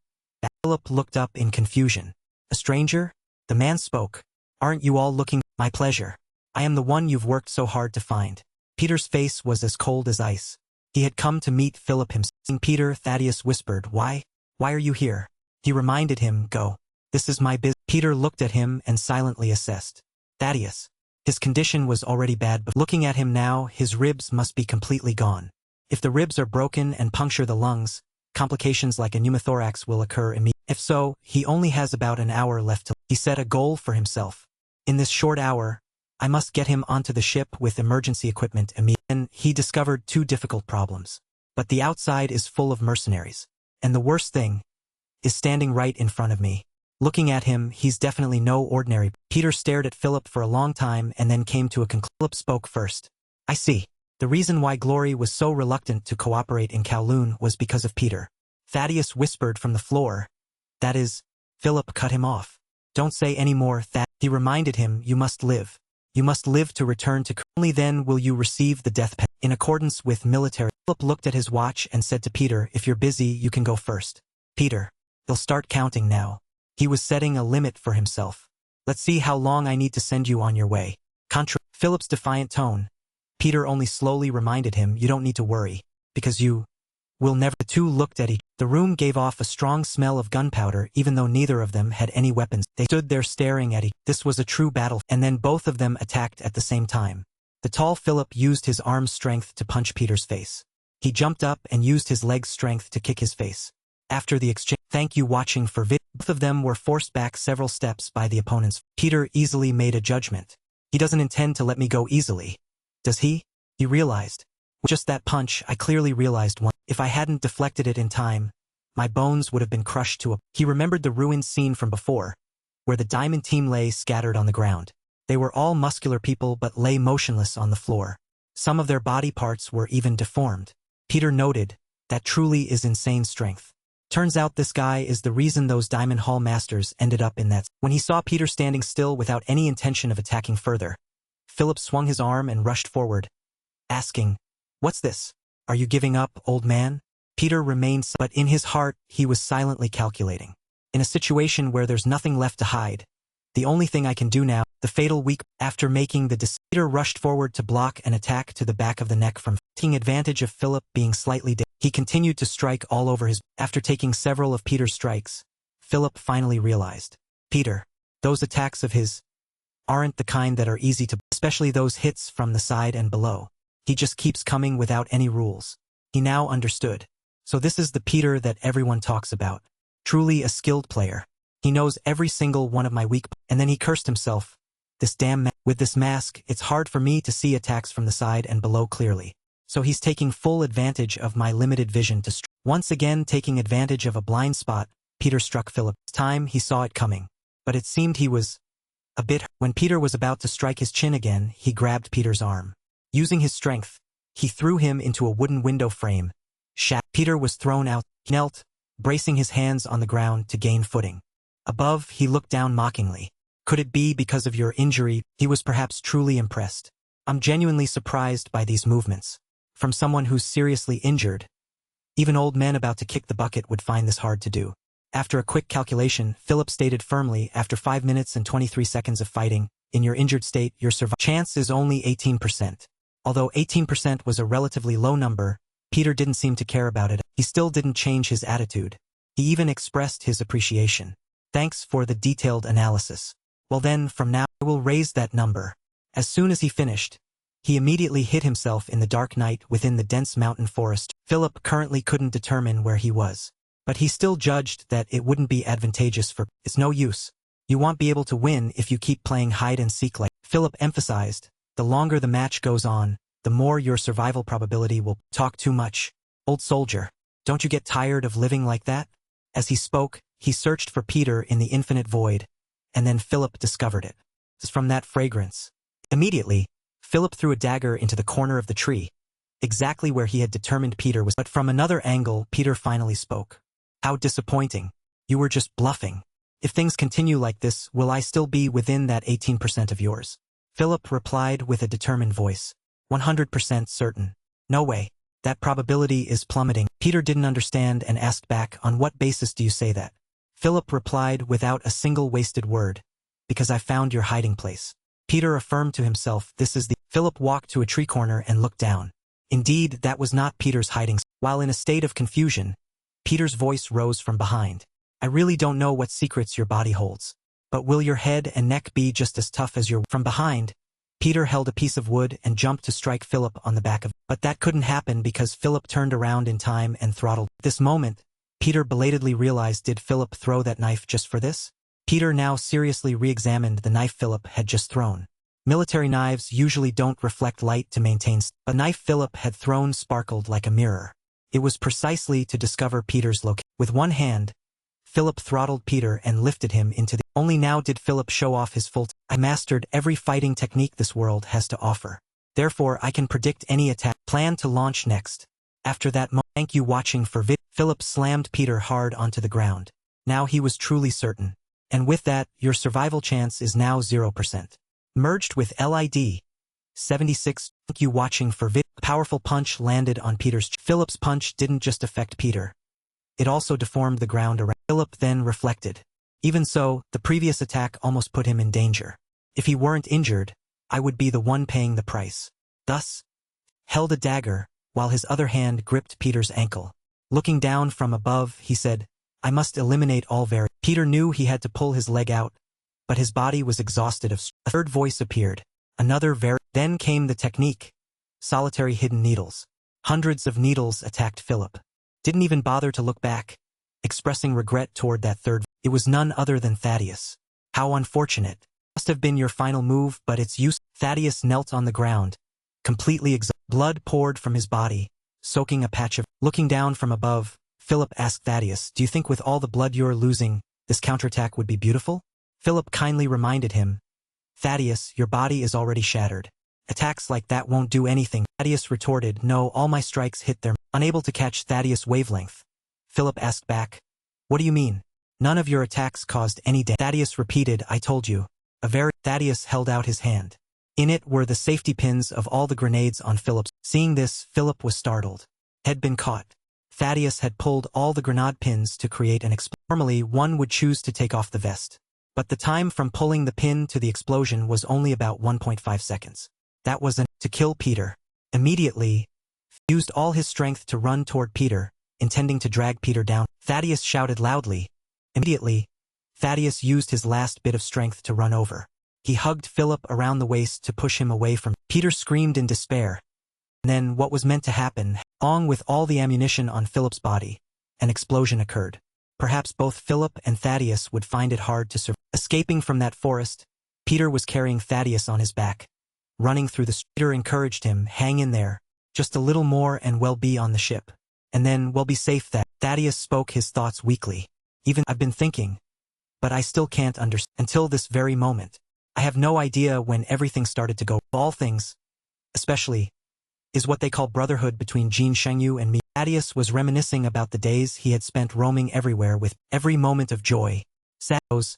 Philip looked up in confusion. A stranger? The man spoke. Aren't you all looking? My pleasure. I am the one you've worked so hard to find. Peter's face was as cold as ice. He had come to meet Philip himself. Peter, Thaddeus whispered, Why are you here? He reminded him, Go. This is my business. Peter looked at him and silently assessed. Thaddeus. His condition was already bad, but looking at him now, his ribs must be completely gone. If the ribs are broken and puncture the lungs, complications like a pneumothorax will occur immediately. If so, he only has about an hour left to. He set a goal for himself. In this short hour, I must get him onto the ship with emergency equipment immediately. And he discovered two difficult problems. But the outside is full of mercenaries. And the worst thing is standing right in front of me. Looking at him, he's definitely no ordinary. Peter stared at Philip for a long time and then came to a conclusion. Philip spoke first. I see. The reason why Glory was so reluctant to cooperate in Kowloon was because of Peter. Thaddeus whispered from the floor. That is, Philip cut him off. Don't say any more, He reminded him, you must live. You must live to return to. Only then will you receive the death penalty. In accordance with military. Philip looked at his watch and said to Peter, if you're busy, you can go first. Peter. They'll start counting now. He was setting a limit for himself. Let's see how long I need to send you on your way. Philip's defiant tone. Peter only slowly reminded him, you don't need to worry, because you will never. The two looked at each. The room gave off a strong smell of gunpowder even though neither of them had any weapons. They stood there staring at each. This was a true battle, and then both of them attacked at the same time. The tall Philip used his arm's strength to punch Peter's face. He jumped up and used his leg's strength to kick his face. After the exchange, thank you watching for vid. Both of them were forced back several steps by the opponents. Peter easily made a judgment. He doesn't intend to let me go easily. Does he? He realized. With just that punch, I clearly realized one. If I hadn't deflected it in time, my bones would have been crushed to a. He remembered the ruined scene from before, where the Diamond team lay scattered on the ground. They were all muscular people but lay motionless on the floor. Some of their body parts were even deformed. Peter noted, that truly is insane strength. Turns out this guy is the reason those Diamond Hall masters ended up in that. When he saw Peter standing still without any intention of attacking further, Philip swung his arm and rushed forward, asking, What's this? Are you giving up, old man? Peter remained, but in his heart, he was silently calculating. In a situation where there's nothing left to hide, the only thing I can do now, the fatal weak. After making the decision, Peter rushed forward to block an attack to the back of the neck from. Taking advantage of Philip being slightly dead, he continued to strike all over his. After taking several of Peter's strikes, Philip finally realized. Peter, those attacks of his aren't the kind that are easy to, especially those hits from the side and below. He just keeps coming without any rules. He now understood. So this is the Peter that everyone talks about. Truly a skilled player. He knows every single one of my weak. And then he cursed himself. This damn with this mask, it's hard for me to see attacks from the side and below clearly. So he's taking full advantage of my limited vision to once again taking advantage of a blind spot, Peter struck Philip. This time he saw it coming, but it seemed he was a bit hurt. When Peter was about to strike his chin again, he grabbed Peter's arm. Using his strength, he threw him into a wooden window frame. Peter was thrown out. He knelt, bracing his hands on the ground to gain footing. Above, he looked down mockingly. Could it be because of your injury? He was perhaps truly impressed. I'm genuinely surprised by these movements. From someone who's seriously injured, even old men about to kick the bucket would find this hard to do. After a quick calculation, Philip stated firmly, after 5 minutes and 23 seconds of fighting, in your injured state, your survival chance is only 18%. Although 18% was a relatively low number, Peter didn't seem to care about it. He still didn't change his attitude. He even expressed his appreciation. Thanks for the detailed analysis. Well then, from now, I will raise that number. As soon as he finished, he immediately hid himself in the dark night within the dense mountain forest. Philip currently couldn't determine where he was, but he still judged that it wouldn't be advantageous for, it's no use. You won't be able to win if you keep playing hide and seek like Philip emphasized. The longer the match goes on, the more your survival probability will talk too much. Old soldier, don't you get tired of living like that? As he spoke, he searched for Peter in the infinite void, and then Philip discovered it. It's from that fragrance. Immediately, Philip threw a dagger into the corner of the tree, exactly where he had determined Peter was. But from another angle, Peter finally spoke. How disappointing. You were just bluffing. If things continue like this, will I still be within that 18% of yours? Philip replied with a determined voice. 100% certain. No way. That probability is plummeting. Peter didn't understand and asked back, on what basis do you say that? Philip replied without a single wasted word. Because I found your hiding place. Peter affirmed to himself, this is the... Philip walked to a tree corner and looked down. Indeed, that was not Peter's hiding. While in a state of confusion, Peter's voice rose from behind. I really don't know what secrets your body holds. But will your head and neck be just as tough as your... From behind, Peter held a piece of wood and jumped to strike Philip on the back of... But that couldn't happen because Philip turned around in time and throttled. At this moment, Peter belatedly realized, did Philip throw that knife just for this? Peter now seriously re-examined the knife Philip had just thrown. Military knives usually don't reflect light to maintain... A knife Philip had thrown sparkled like a mirror. It was precisely to discover Peter's location. With one hand, Philip throttled Peter and lifted him into the... Only now did Philip show off his full... I mastered every fighting technique this world has to offer. Therefore, I can predict any attack. Plan to launch next. After that moment, thank you watching for vid... Philip slammed Peter hard onto the ground. Now he was truly certain. And with that, your survival chance is now 0%. Merged with LID. 76. Thank you watching for vid... Powerful punch landed on Peter's... Philip's punch didn't just affect Peter. It also deformed the ground around. Philip then reflected. Even so, the previous attack almost put him in danger. If he weren't injured, I would be the one paying the price. Thus, held a dagger, while his other hand gripped Peter's ankle. Looking down from above, he said, I must eliminate all vari... Peter knew he had to pull his leg out, but his body was exhausted of... A third voice appeared. Another very... Then came the technique. Solitary hidden needles. Hundreds of needles attacked Philip. Didn't even bother to look back, expressing regret toward that third... It was none other than Thaddeus. How unfortunate. Must have been your final move, but it's use... Thaddeus knelt on the ground, completely exhausted. Blood poured from his body, soaking a patch of... Looking down from above, Philip asked Thaddeus, do you think with all the blood you're losing, this counterattack would be beautiful? Philip kindly reminded him, Thaddeus, your body is already shattered. Attacks like that won't do anything. Thaddeus retorted, no, all my strikes hit their... Unable to catch Thaddeus' wavelength, Philip asked back, what do you mean? None of your attacks caused any damage. Thaddeus repeated, I told you. Thaddeus held out his hand. In it were the safety pins of all the grenades on Philip's. Seeing this, Philip was startled. Had been caught. Thaddeus had pulled all the grenade pins to create an explosion. Normally, one would choose to take off the vest. But the time from pulling the pin to the explosion was only about 1.5 seconds. That was to kill Peter. Immediately, used all his strength to run toward Peter, intending to drag Peter down. Thaddeus shouted loudly. Immediately, Thaddeus used his last bit of strength to run over. He hugged Philip around the waist to push him away from... Peter screamed in despair. And then what was meant to happen, along with all the ammunition on Philip's body, an explosion occurred. Perhaps both Philip and Thaddeus would find it hard to survive. Escaping from that forest, Peter was carrying Thaddeus on his back. Running through the street, Peter encouraged him, hang in there, just a little more and we'll be on the ship. And then we'll be safe. Thaddeus spoke his thoughts weakly. Even I've been thinking, but I still can't understand until this very moment. I have no idea when everything started to go. All things, especially, is what they call brotherhood between Jin Shengyu and me. Thaddeus was reminiscing about the days he had spent roaming everywhere with every moment of joy. Those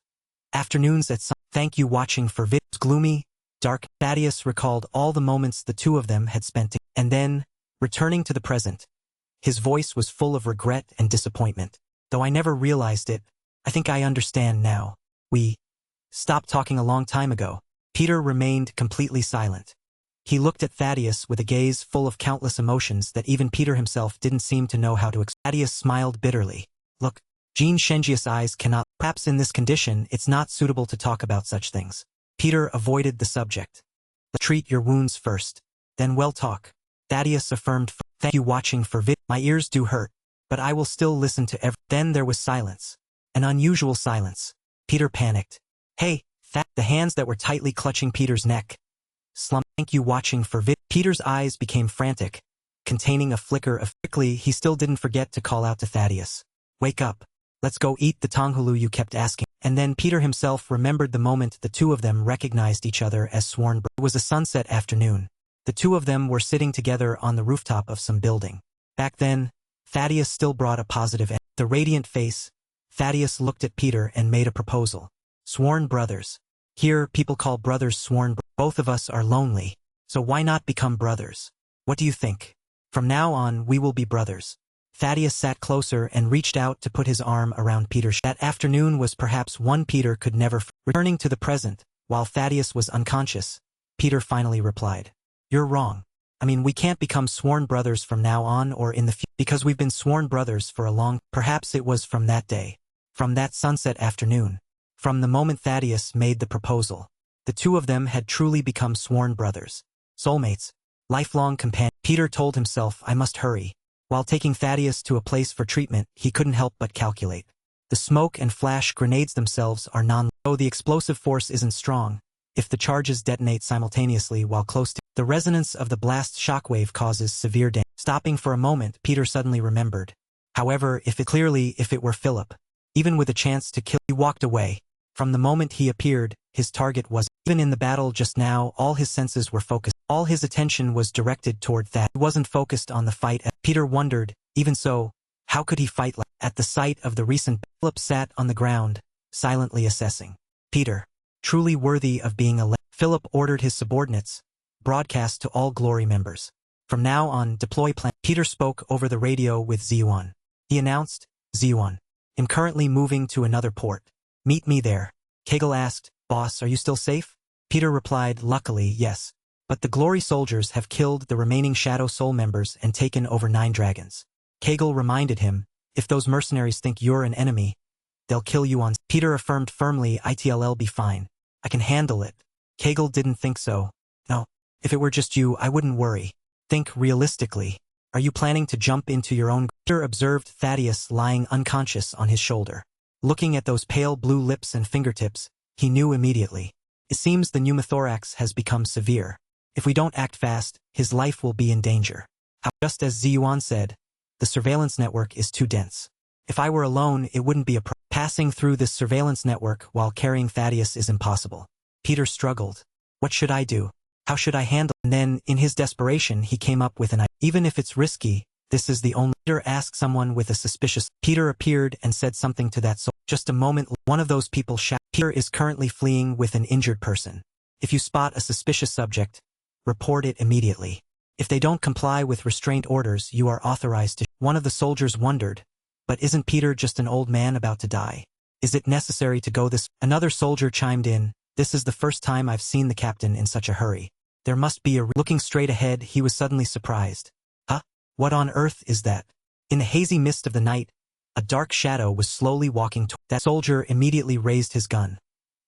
afternoons at some. Thank you watching for videos. Gloomy, dark. Thaddeus recalled all the moments the two of them had spent and then, returning to the present, his voice was full of regret and disappointment. Though I never realized it, I think I understand now. We stopped talking a long time ago. Peter remained completely silent. He looked at Thaddeus with a gaze full of countless emotions that even Peter himself didn't seem to know how to express. Thaddeus smiled bitterly. Look, Jin Shengji's eyes cannot. Perhaps in this condition it's not suitable to talk about such things. Peter avoided the subject. Treat your wounds first, then we'll talk. Thaddeus affirmed. Thank you watching for vid. My ears do hurt, but I will still listen to every. Then there was silence. An unusual silence. Peter panicked. Hey, the hands that were tightly clutching Peter's neck slumped. Thank you watching for vid. Peter's eyes became frantic, containing a flicker of. Quickly, he still didn't forget to call out to Thaddeus. Wake up. Let's go eat the tonghulu you kept asking. And then Peter himself remembered the moment the two of them recognized each other as sworn brothers. It was a sunset afternoon. The two of them were sitting together on the rooftop of some building. Back then, Thaddeus still brought a positive end. The radiant face, Thaddeus looked at Peter and made a proposal. Sworn brothers. Here, people call brothers sworn brothers. Both of us are lonely, so why not become brothers? What do you think? From now on, we will be brothers. Thaddeus sat closer and reached out to put his arm around Peter's. That afternoon was perhaps one Peter could never. Returning to the present, while Thaddeus was unconscious, Peter finally replied. You're wrong. I mean, we can't become sworn brothers from now on or in the future because we've been sworn brothers for a long. Perhaps it was from that day, from that sunset afternoon, from the moment Thaddeus made the proposal. The two of them had truly become sworn brothers, soulmates, lifelong companions. Peter told himself, I must hurry. While taking Thaddeus to a place for treatment, he couldn't help but calculate. The smoke and flash grenades themselves are though the explosive force isn't strong, if the charges detonate simultaneously while close to the resonance of the blast shockwave causes severe damage. Stopping for a moment, Peter suddenly remembered. However, if it were Philip, even with a chance to kill, he walked away. From the moment he appeared, his target was. Even in the battle just now, all his senses were focused. All his attention was directed toward that. He wasn't focused on the fight. Peter wondered, even so, how could he fight like. At the sight of the recent. Philip sat on the ground, silently assessing. Peter, truly worthy of being a. Philip ordered his subordinates, broadcast to all Glory members. From now on, deploy plan. Peter spoke over the radio with Ziyuan. He announced, Ziyuan, I'm currently moving to another port. Meet me there. Kegel asked, Boss, are you still safe? Peter replied, luckily, yes. But the Glory soldiers have killed the remaining Shadow Soul members and taken over 9 dragons. Kegel reminded him, if those mercenaries think you're an enemy, they'll kill you on. Peter affirmed firmly, It'll be fine. I can handle it. Kegel didn't think so. No, if it were just you, I wouldn't worry. Think realistically. Are you planning to jump into your own? Peter observed Thaddeus lying unconscious on his shoulder. Looking at those pale blue lips and fingertips, he knew immediately. It seems the pneumothorax has become severe. If we don't act fast, his life will be in danger. Just as Ziyuan said, the surveillance network is too dense. If I were alone, it wouldn't be a problem. Passing through this surveillance network while carrying Thaddeus is impossible. Peter struggled. What should I do? How should I handle? And then, in his desperation, he came up with an idea. Even if it's risky, this is the only. Peter asked someone with a suspicious. Peter appeared and said something to that soul. Just a moment, one of those people shouted. Peter is currently fleeing with an injured person. If you spot a suspicious subject, report it immediately. If they don't comply with restraint orders, you are authorized to. One of the soldiers wondered, but isn't Peter just an old man about to die? Is it necessary to go this? Another soldier chimed in, this is the first time I've seen the captain in such a hurry. There must be a. Looking straight ahead, he was suddenly surprised. Huh? What on earth is that? In the hazy mist of the night, a dark shadow was slowly walking toward. That soldier immediately raised his gun.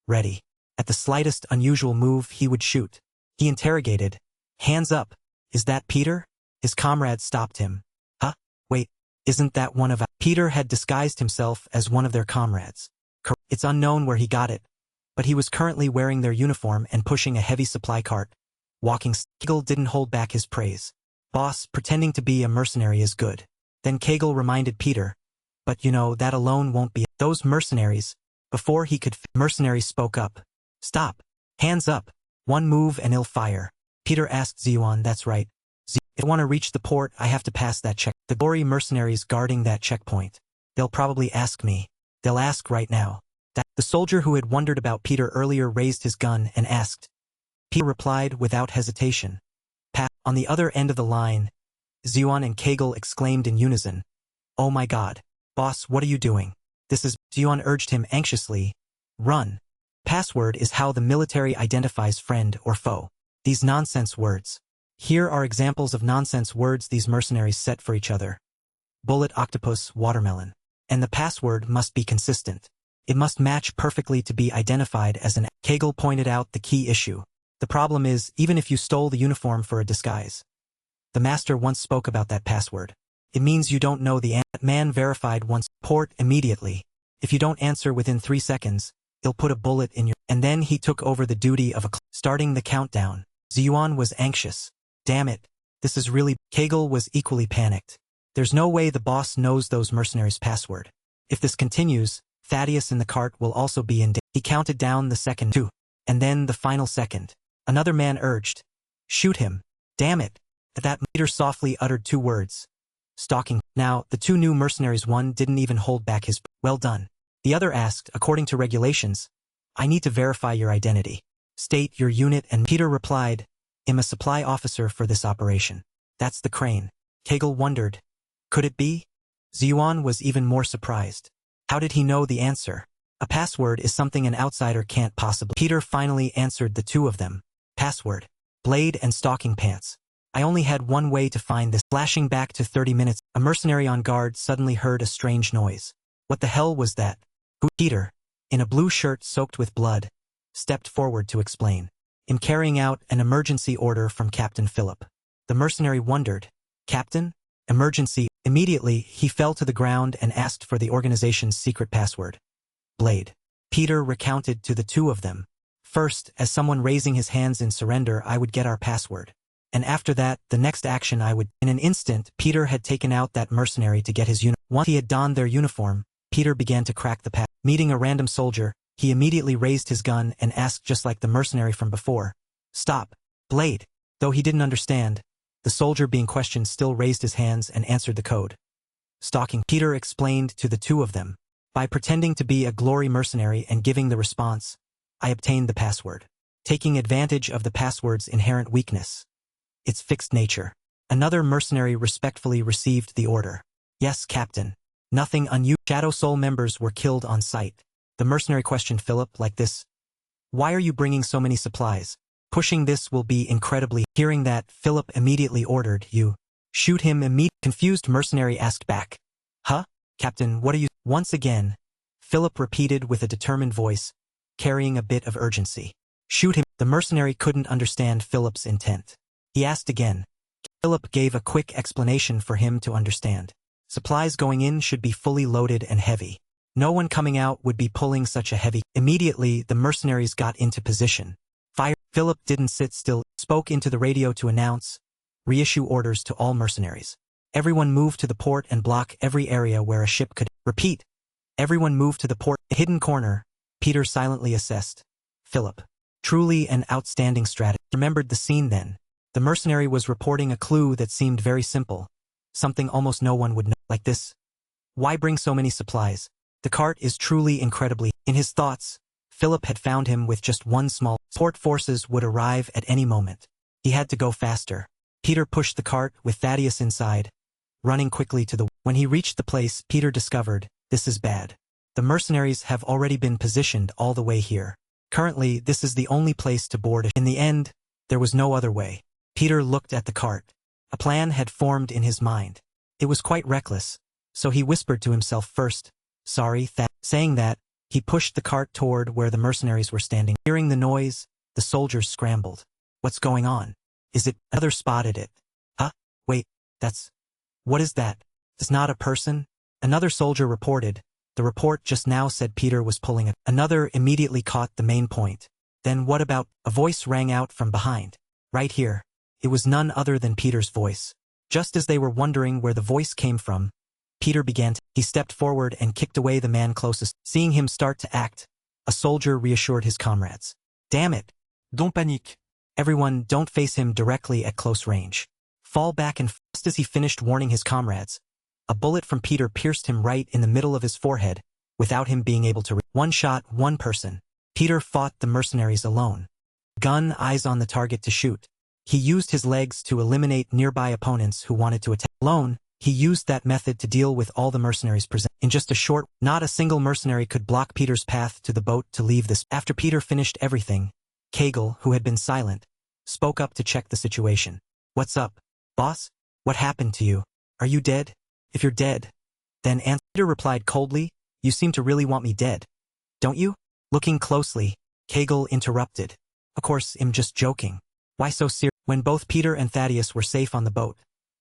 Ready. At the slightest unusual move, he would shoot. He interrogated. Hands up. Is that Peter? His comrade stopped him. Huh? Wait, isn't that one of. Peter had disguised himself as one of their comrades. It's unknown where he got it, but he was currently wearing their uniform and pushing a heavy supply cart. Walking. Kegel didn't hold back his praise. Boss, pretending to be a mercenary is good. Then Kegel reminded Peter, But you know, that alone won't be. Those mercenaries. Before he could, mercenary spoke up. Stop. Hands up. One move and he'll fire. Peter asked Ziyuan, that's right. If I want to reach the port, I have to pass that check. The glory mercenaries guarding that checkpoint. They'll probably ask me. They'll ask right now. That the soldier who had wondered about Peter earlier raised his gun and asked. Peter replied without hesitation. On the other end of the line, Ziyuan and Kegel exclaimed in unison. Oh my god. Boss, what are you doing? This is... Ziyuan urged him anxiously. Run. Password is how the military identifies friend or foe. These nonsense words. Here are examples of nonsense words these mercenaries set for each other. Bullet, octopus, watermelon. And the password must be consistent. It must match perfectly to be identified as an... Kegel pointed out the key issue. The problem is, even if you stole the uniform for a disguise. The master once spoke about that password. It means you don't know the man verified once. Port immediately. If you don't answer within 3 seconds, he'll put a bullet in your... And then he took over the duty of starting the countdown. Ziyuan was anxious. Damn it. This is really... Kegel was equally panicked. There's no way the boss knows those mercenaries' password. If this continues, Thaddeus in the cart will also be in... He counted down the second 2. And then the final second. Another man urged. Shoot him. Damn it. At that, Peter softly uttered 2 words. Stalking. Now, the 2 new mercenaries, one didn't even hold back his... Well done. The other asked, according to regulations, I need to verify your identity. State your unit, and Peter replied, I'm a supply officer for this operation. That's the crane. Kegel wondered. Could it be? Ziyuan was even more surprised. How did he know the answer? A password is something an outsider can't possibly... Peter finally answered the 2 of them. Password. Blade and stocking pants. I only had one way to find this. Flashing back to 30 minutes, a mercenary on guard suddenly heard a strange noise. What the hell was that? Peter, in a blue shirt soaked with blood, stepped forward to explain. I'm carrying out an emergency order from Captain Philip. The mercenary wondered. Captain? Emergency. Immediately, he fell to the ground and asked for the organization's secret password. Blade. Peter recounted to the 2 of them. First, as someone raising his hands in surrender, I would get our password. And after that, the next action I would... In an instant, Peter had taken out that mercenary to get his uniform. Once he had donned their uniform, Peter began to crack the path. Meeting a random soldier, he immediately raised his gun and asked just like the mercenary from before. Stop. Blade. Though he didn't understand, the soldier being questioned still raised his hands and answered the code. Stalking. Peter explained to the 2 of them. By pretending to be a glory mercenary and giving the response, I obtained the password. Taking advantage of the password's inherent weakness. Its fixed nature. Another mercenary respectfully received the order. Yes, Captain. Nothing unusual. Shadow Soul members were killed on sight. The mercenary questioned Philip like this. Why are you bringing so many supplies? Pushing this will be incredibly... Hearing that, Philip immediately ordered, you. Shoot him immediately. Confused mercenary asked back. Huh? Captain, what are you... Once again, Philip repeated with a determined voice, carrying a bit of urgency. Shoot him. The mercenary couldn't understand Philip's intent. He asked again. Philip gave a quick explanation for him to understand. Supplies going in should be fully loaded and heavy. No one coming out would be pulling such a heavy... Immediately, the mercenaries got into position. Fire. Philip didn't sit still, spoke into the radio to announce, reissue orders to all mercenaries. Everyone move to the port and block every area where a ship could... Repeat. Everyone move to the port. Hidden corner. Peter silently assessed. Philip. Truly an outstanding strategy. Remembered the scene then. The mercenary was reporting a clue that seemed very simple. Something almost no one would know. Like this. Why bring so many supplies? The cart is truly incredibly... In his thoughts, Philip had found him with just one small... Port forces would arrive at any moment. He had to go faster. Peter pushed the cart with Thaddeus inside, running quickly to the... When he reached the place, Peter discovered, this is bad. The mercenaries have already been positioned all the way here. Currently, this is the only place to board. In the end, there was no other way. Peter looked at the cart. A plan had formed in his mind. It was quite reckless, so he whispered to himself first, sorry, saying that, he pushed the cart toward where the mercenaries were standing. Hearing the noise, the soldiers scrambled. What's going on? Is it... Another spotted it. Huh? Wait, that's... What is that? It's not a person? Another soldier reported. The report just now said Peter was pulling it. Another immediately caught the main point. Then what about... A voice rang out from behind. Right here. It was none other than Peter's voice. Just as they were wondering where the voice came from, Peter began to. He stepped forward and kicked away the man closest. Seeing him start to act, a soldier reassured his comrades. Damn it. Don't panique. Everyone, don't face him directly at close range. Fall back, and just as he finished warning his comrades, a bullet from Peter pierced him right in the middle of his forehead, without him being able to. One shot, one person. Peter fought the mercenaries alone. Gun, eyes on the target to shoot. He used his legs to eliminate nearby opponents who wanted to attack. Alone, he used that method to deal with all the mercenaries present. In just a short, not a single mercenary could block Peter's path to the boat to leave this. After Peter finished everything, Kegel, who had been silent, spoke up to check the situation. What's up, boss? What happened to you? Are you dead? If you're dead, then Peter replied coldly, you seem to really want me dead. Don't you? Looking closely, Kegel interrupted. Of course, I'm just joking. Why so serious? When both Peter and Thaddeus were safe on the boat,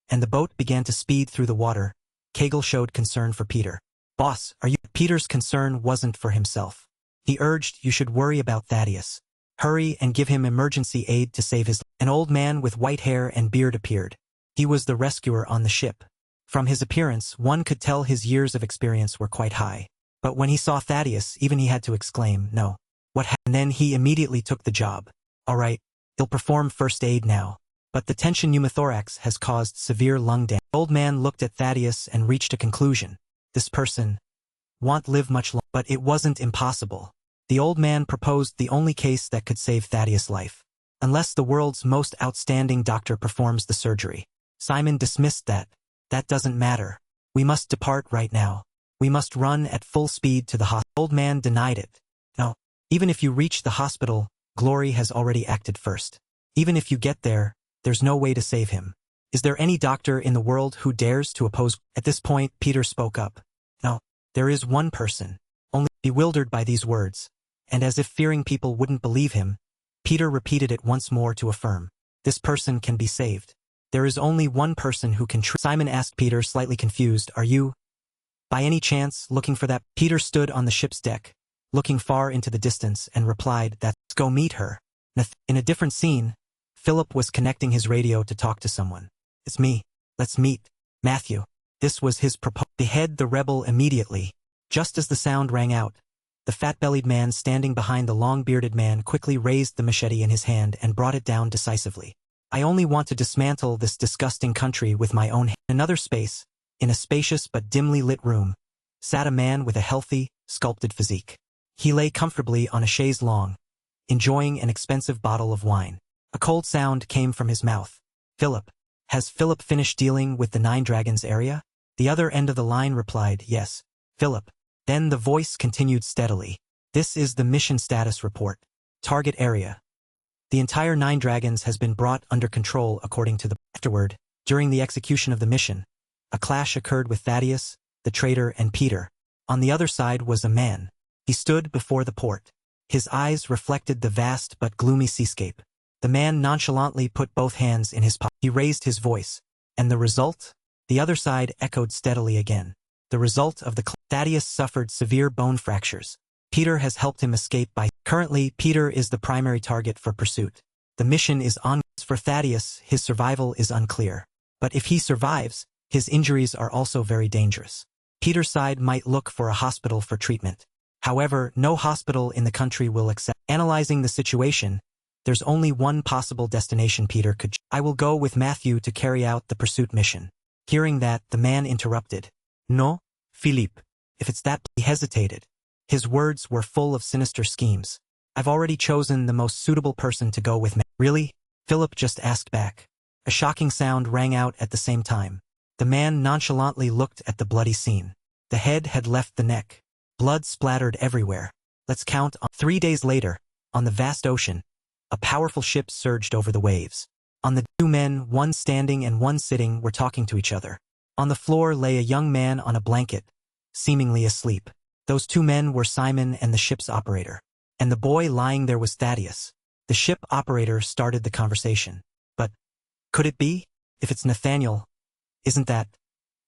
and the boat began to speed through the water, Kegel showed concern for Peter. Boss, are you? Peter's concern wasn't for himself. He urged you should worry about Thaddeus. Hurry and give him emergency aid to save his. An old man with white hair and beard appeared. He was the rescuer on the ship. From his appearance, one could tell his years of experience were quite high. But when he saw Thaddeus, even he had to exclaim, no. What happened? And then he immediately took the job. All right, he'll perform first aid now. But the tension pneumothorax has caused severe lung damage. The old man looked at Thaddeus and reached a conclusion. This person won't live much longer. But it wasn't impossible. The old man proposed the only case that could save Thaddeus' life. Unless the world's most outstanding doctor performs the surgery. Simon dismissed that. That doesn't matter. We must depart right now. We must run at full speed to the hospital. The old man denied it. No. Even if you reach the hospital, Glory has already acted first. Even if you get there, there's no way to save him. Is there any doctor in the world who dares to oppose? At this point, Peter spoke up. No. There is one person. Only bewildered by these words. And as if fearing people wouldn't believe him, Peter repeated it once more to affirm. This person can be saved. There is only one person who can. Simon asked Peter, slightly confused, are you, by any chance, looking for that? Peter stood on the ship's deck, looking far into the distance, and replied that, let's go meet her. In a different scene, Philip was connecting his radio to talk to someone. It's me. Let's meet. Matthew. This was his proposal. Behead the rebel immediately. Just as the sound rang out, the fat-bellied man standing behind the long-bearded man quickly raised the machete in his hand and brought it down decisively. I only want to dismantle this disgusting country with my own hand. In another space, in a spacious but dimly lit room, sat a man with a healthy, sculpted physique. He lay comfortably on a chaise longue, enjoying an expensive bottle of wine. A cold sound came from his mouth. Philip. Has Philip finished dealing with the Nine Dragons area? The other end of the line replied, yes. Philip. Then the voice continued steadily. This is the mission status report. Target area. The entire Nine Dragons has been brought under control according to the. Afterward, during the execution of the mission, a clash occurred with Thaddeus, the traitor, and Peter. On the other side was a man. He stood before the port. His eyes reflected the vast but gloomy seascape. The man nonchalantly put both hands in his pocket. He raised his voice. And the result? The other side echoed steadily again. The result of the Thaddeus suffered severe bone fractures. Peter has helped him escape by. Currently, Peter is the primary target for pursuit. The mission is on. For Thaddeus, his survival is unclear. But if he survives, his injuries are also very dangerous. Peter's side might look for a hospital for treatment. However, no hospital in the country will accept. Analyzing the situation, there's only one possible destination Peter could. I will go with Matthew to carry out the pursuit mission. Hearing that, the man interrupted. No, Philippe. If it's that. He hesitated. His words were full of sinister schemes. I've already chosen the most suitable person to go with me. Really? Philip just asked back. A shocking sound rang out at the same time. The man nonchalantly looked at the bloody scene. The head had left the neck. Blood splattered everywhere. Let's count on. 3 days later, on the vast ocean, a powerful ship surged over the waves. On the two men, one standing and one sitting, were talking to each other. On the floor lay a young man on a blanket, seemingly asleep. Those two men were Simon and the ship's operator. And the boy lying there was Thaddeus. The ship operator started the conversation. But, could it be? If it's Nathaniel, isn't that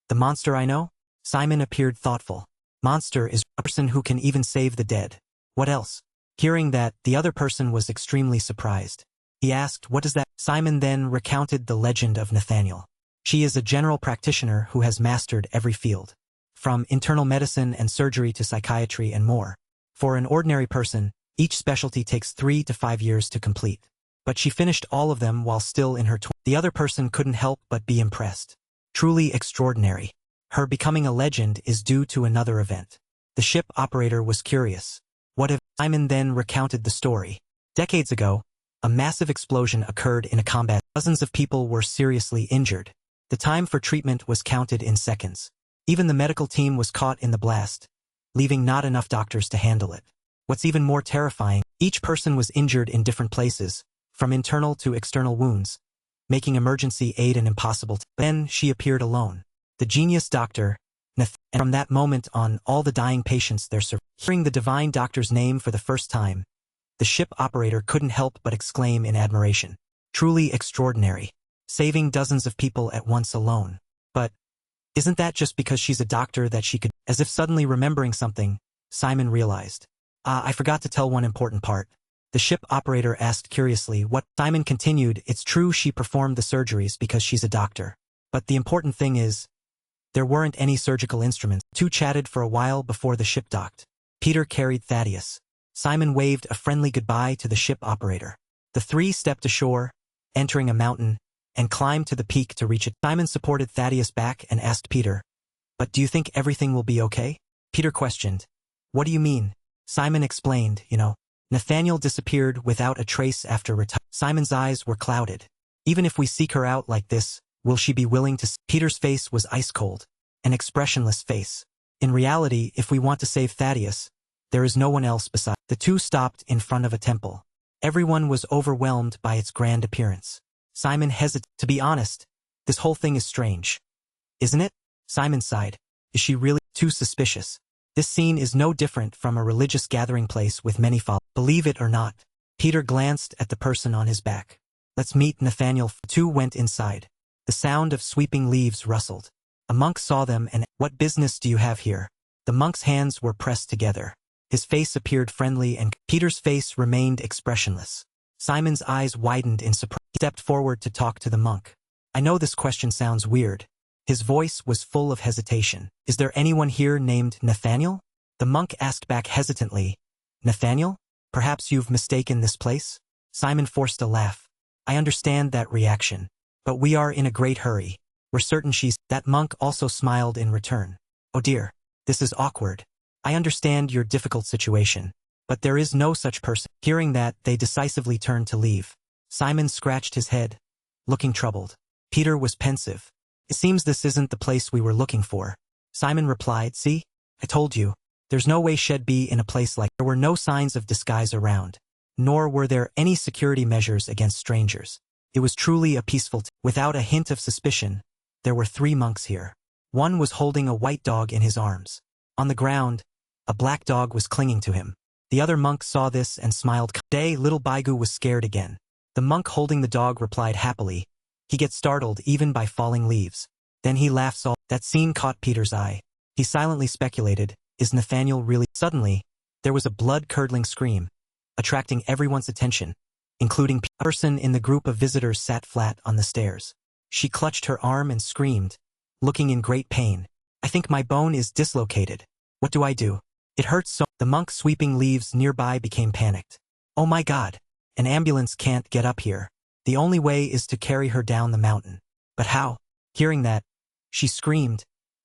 the monster I know? Simon appeared thoughtful. Monster is a person who can even save the dead. What else? Hearing that, the other person was extremely surprised. He asked, what is that? Simon then recounted the legend of Nathaniel. She is a general practitioner who has mastered every field. from internal medicine and surgery to psychiatry and more. For an ordinary person, each specialty takes 3 to 5 years to complete. But she finished all of them while still in her 20s. The other person couldn't help but be impressed. Truly extraordinary. Her becoming a legend is due to another event. The ship operator was curious. What if? Simon then recounted the story. Decades ago, a massive explosion occurred in a combat. Dozens of people were seriously injured. The time for treatment was counted in seconds. Even the medical team was caught in the blast, leaving not enough doctors to handle it. What's even more terrifying, each person was injured in different places, from internal to external wounds, making emergency aid an impossible task. Then she appeared alone. The genius doctor, and from that moment on, all the dying patients there survived. Hearing the divine doctor's name for the first time, the ship operator couldn't help but exclaim in admiration. Truly extraordinary. Saving dozens of people at once alone. But isn't that just because she's a doctor that she could? As if suddenly remembering something, Simon realized. I forgot to tell one important part. The ship operator asked curiously what. Simon continued, it's true she performed the surgeries because she's a doctor. But the important thing is, there weren't any surgical instruments. Two chatted for a while before the ship docked. Peter carried Thaddeus. Simon waved a friendly goodbye to the ship operator. The three stepped ashore, entering a mountain, and climbed to the peak to reach it. Simon supported Thaddeus back and asked Peter, "But do you think everything will be okay?" Peter questioned. "What do you mean?" Simon explained, Nathaniel disappeared without a trace after retirement. Simon's eyes were clouded. "Even if we seek her out like this, will she be willing to?" Peter's face was ice cold, an expressionless face. In reality, if we want to save Thaddeus, there is no one else beside. The two stopped in front of a temple. Everyone was overwhelmed by its grand appearance. Simon hesitated. "To be honest, this whole thing is strange. Isn't it?" Simon sighed. "Is she really too suspicious? This scene is no different from a religious gathering place with many followers. Believe it or not." Peter glanced at the person on his back. "Let's meet Nathaniel." The two went inside. The sound of sweeping leaves rustled. A monk saw them and, "What business do you have here?" The monk's hands were pressed together. His face appeared friendly and Peter's face remained expressionless. Simon's eyes widened in surprise. He stepped forward to talk to the monk. "I know this question sounds weird." His voice was full of hesitation. "Is there anyone here named Nathaniel?" The monk asked back hesitantly. "Nathaniel? Perhaps you've mistaken this place?" Simon forced a laugh. "I understand that reaction. But we are in a great hurry. We're certain she's—" That monk also smiled in return. "Oh dear, this is awkward. I understand your difficult situation. But there is no such person." Hearing that, they decisively turned to leave. Simon scratched his head, looking troubled. Peter was pensive. "It seems this isn't the place we were looking for." Simon replied, "See? I told you. There's no way she'd be in a place like." There were no signs of disguise around, nor were there any security measures against strangers. It was truly a peaceful without a hint of suspicion. There were 3 monks here. One was holding a white dog in his arms. On the ground, a black dog was clinging to him. The other monk saw this and smiled. Little Baigu was scared again. The monk holding the dog replied happily. He gets startled even by falling leaves. Then he laughs all. That scene caught Peter's eye. He silently speculated, is Nathaniel really? Suddenly, there was a blood-curdling scream, attracting everyone's attention, including a person in the group of visitors sat flat on the stairs. She clutched her arm and screamed, looking in great pain. "I think my bone is dislocated. What do I do? It hurts so." The monk sweeping leaves nearby became panicked. "Oh my God! An ambulance can't get up here. The only way is to carry her down the mountain." "But how?" Hearing that, she screamed,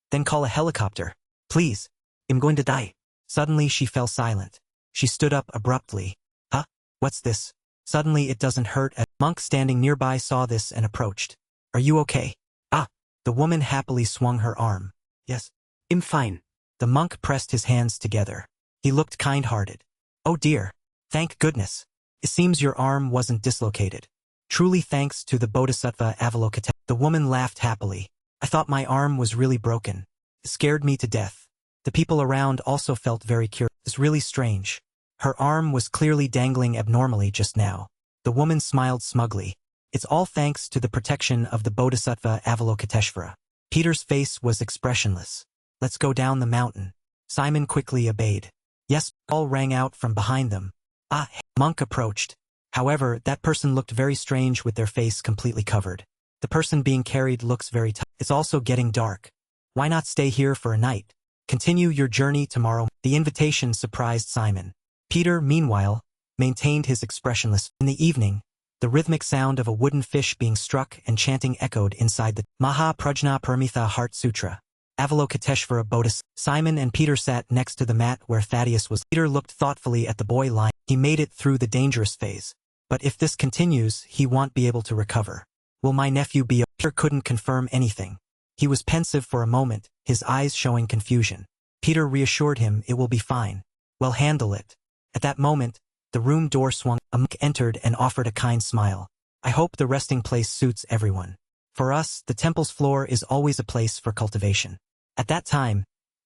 "Then call a helicopter. Please. I'm going to die." Suddenly she fell silent. She stood up abruptly. "Huh? What's this?" Suddenly it doesn't hurt. A monk standing nearby saw this and approached. "Are you okay?" "Ah." The woman happily swung her arm. "Yes. I'm fine." The monk pressed his hands together. He looked kind-hearted. "Oh dear. Thank goodness. It seems your arm wasn't dislocated. Truly thanks to the Bodhisattva Avalokiteshvara." The woman laughed happily. "I thought my arm was really broken. It scared me to death." The people around also felt very curious. It's really strange. Her arm was clearly dangling abnormally just now. The woman smiled smugly. "It's all thanks to the protection of the Bodhisattva Avalokiteshvara." Peter's face was expressionless. "Let's go down the mountain." Simon quickly obeyed. "Yes," all rang out from behind them. Monk approached. However, that person looked very strange with their face completely covered. The person being carried looks very tired. It's also getting dark. Why not stay here for a night? Continue your journey tomorrow. The invitation surprised Simon. Peter, meanwhile, maintained his expressionless. In the evening, the rhythmic sound of a wooden fish being struck and chanting echoed inside the Maha Prajna Paramitha Heart Sutra. Avalokiteshvara Bodhis. Simon and Peter sat next to the mat where Thaddeus was. Peter looked thoughtfully at the boy lying. He made it through the dangerous phase. But if this continues, he won't be able to recover. Will my nephew be? Peter couldn't confirm anything. He was pensive for a moment, his eyes showing confusion. Peter reassured him it will be fine. We'll handle it. At that moment, the room door swung. A monk entered and offered a kind smile. I hope the resting place suits everyone. For us, the temple's floor is always a place for cultivation. At that time,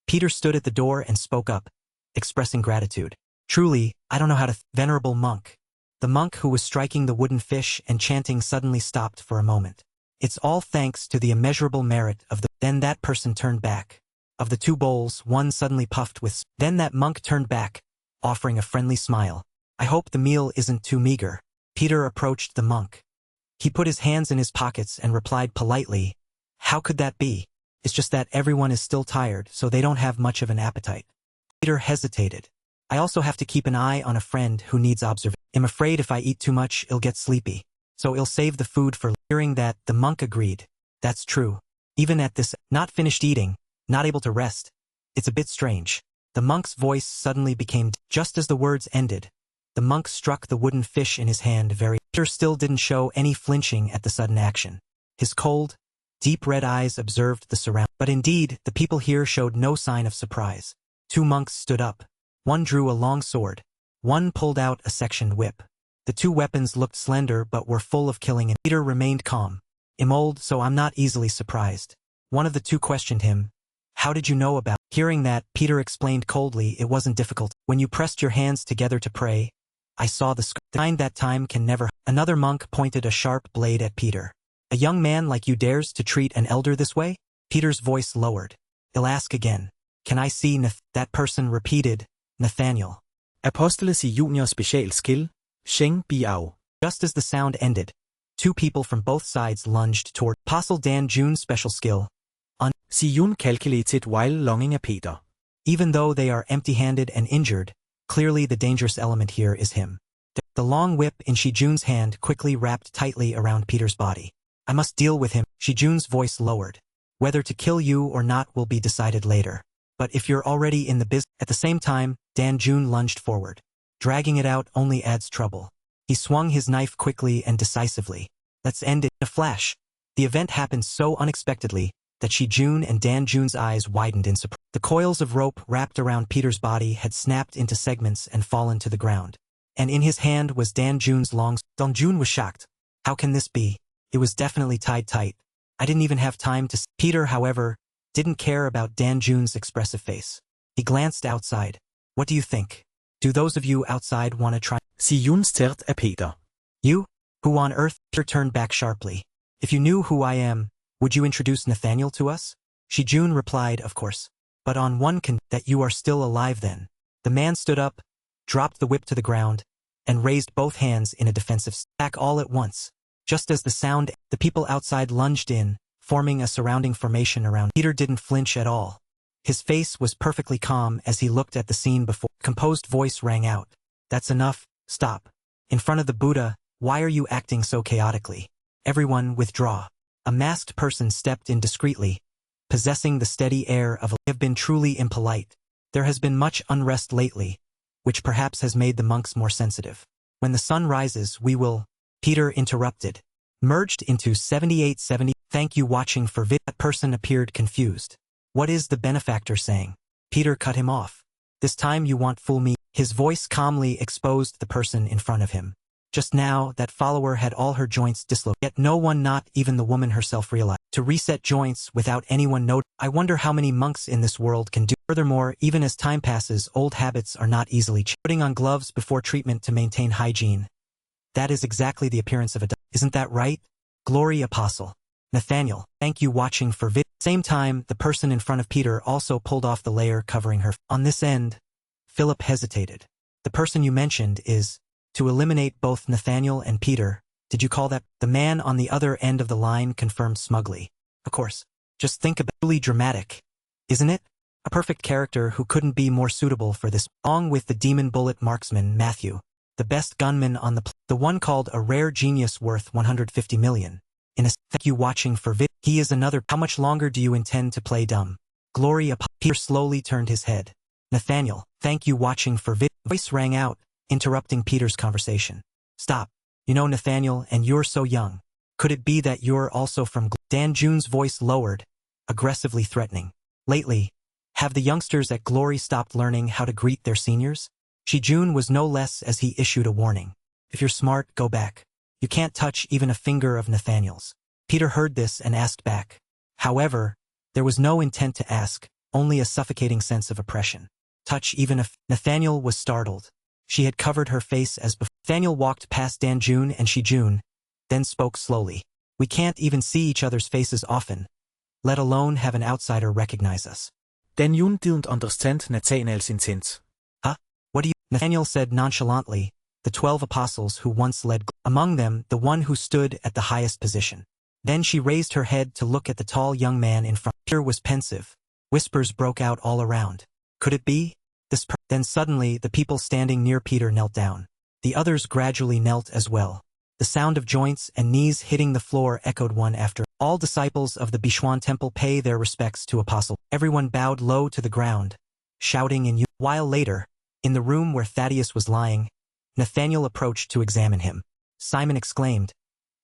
Peter stood at the door and spoke up, expressing gratitude. Truly, I don't know how to. Venerable monk. The monk who was striking the wooden fish and chanting suddenly stopped for a moment. It's all thanks to the immeasurable merit of the. Then that person turned back. Of the two bowls, one suddenly puffed with. Then that monk turned back, offering a friendly smile. I hope the meal isn't too meager. Peter approached the monk. He put his hands in his pockets and replied politely, how could that be? It's just that everyone is still tired, so they don't have much of an appetite. Peter hesitated. I also have to keep an eye on a friend who needs observation. I'm afraid if I eat too much, I'll get sleepy. So I'll save the food for. Hearing that, the monk agreed. That's true. Even at this, not finished eating, not able to rest. It's a bit strange. The monk's voice suddenly became. Just as the words ended, the monk struck the wooden fish in his hand very. Peter still didn't show any flinching at the sudden action. His cold, deep red eyes observed the surroundings. But indeed, the people here showed no sign of surprise. Two monks stood up. One drew a long sword. One pulled out a sectioned whip. The two weapons looked slender but were full of killing, and Peter remained calm. I'm old, so I'm not easily surprised. One of the two questioned him. How did you know about? Hearing that, Peter explained coldly it wasn't difficult. When you pressed your hands together to pray, I saw the sign that time can never. Another monk pointed a sharp blade at Peter. A young man like you dares to treat an elder this way? Peter's voice lowered. I'll ask again. Can I see That person repeated, Nathaniel. Apostoles i junior special skill, Sheng Biao. Just as the sound ended, two people from both sides lunged toward Apostle Dan June's special skill. Siyun calculated while longing a Peter. Even though they are empty-handed and injured, clearly the dangerous element here is him. The long whip in Shijune's hand quickly wrapped tightly around Peter's body. I must deal with him. Shijune's voice lowered. Whether to kill you or not will be decided later. But if you're already in the business. At the same time, Dan June lunged forward. Dragging it out only adds trouble. He swung his knife quickly and decisively. Let's end it in a flash. The event happened so unexpectedly that Shijun and Dan June's eyes widened in surprise. The coils of rope wrapped around Peter's body had snapped into segments and fallen to the ground. And in his hand was Dan June's long. Dan June was shocked. How can this be? It was definitely tied tight. I didn't even have time to. Peter, however, didn't care about Dan June's expressive face. He glanced outside. What do you think? Do those of you outside want to try? Siyun stared at Peter. You? Who on earth? Peter turned back sharply. If you knew who I am, would you introduce Nathaniel to us? Shijun replied, of course. But on one condition, that you are still alive then. The man stood up, dropped the whip to the ground, and raised both hands in a defensive stack all at once. Just as the sound, the people outside lunged in, forming a surrounding formation around. Peter didn't flinch at all. His face was perfectly calm as he looked at the scene before. Composed voice rang out. That's enough, stop. In front of the Buddha, why are you acting so chaotically? Everyone withdraw. A masked person stepped in discreetly, possessing the steady air of have been truly impolite. There has been much unrest lately, which perhaps has made the monks more sensitive. When the sun rises, we will. Peter interrupted. Merged into 7870. Thank you watching for vid. That person appeared confused. What is the benefactor saying? Peter cut him off. This time you won't fool me. His voice calmly exposed the person in front of him. Just now, that follower had all her joints dislocated. Yet no one, not even the woman herself, realized. To reset joints without anyone noticing. I wonder how many monks in this world can do. Furthermore, even as time passes, old habits are not easily changed. Putting on gloves before treatment to maintain hygiene. That is exactly the appearance of a doctor. Isn't that right? Glory Apostle. Nathaniel, thank you watching for vid. Same time, the person in front of Peter also pulled off the layer covering her. On this end, Philip hesitated. The person you mentioned is, to eliminate both Nathaniel and Peter. Did you call that? The man on the other end of the line confirmed smugly. Of course. Just think about it. Really dramatic, isn't it? A perfect character who couldn't be more suitable for this, along with the demon bullet marksman Matthew, the best gunman on the one called a rare genius worth 150 million. Thank you watching for vid. He is another. How much longer do you intend to play dumb? Glory. Peter slowly turned his head. Nathaniel, thank you watching for vid. Voice rang out, interrupting Peter's conversation. Stop. You know Nathaniel, and you're so young. Could it be that you're also from Dan June's voice lowered, aggressively threatening. Lately, have the youngsters at Glory stopped learning how to greet their seniors? June was no less as he issued a warning. If you're smart, go back. You can't touch even a finger of Nathaniel's. Peter heard this and asked back. However, there was no intent to ask, only a suffocating sense of oppression. Touch even if Nathaniel was startled. She had covered her face as before. Nathaniel walked past Dan June and June, then spoke slowly. We can't even see each other's faces often, let alone have an outsider recognize us. Dan June didn't understand Nathaniel's intent. Huh? What do you? Nathaniel said nonchalantly, the 12 apostles who once led, among them the one who stood at the highest position. Then she raised her head to look at the tall young man in front. Peter was pensive. Whispers broke out all around. Could it be? Then suddenly the people standing near Peter knelt down. The others gradually knelt as well. The sound of joints and knees hitting the floor echoed one after. All disciples of the Bichuan temple pay their respects to Apostle. Everyone bowed low to the ground, shouting in unison. While later, in the room where Thaddeus was lying, Nathaniel approached to examine him. Simon exclaimed,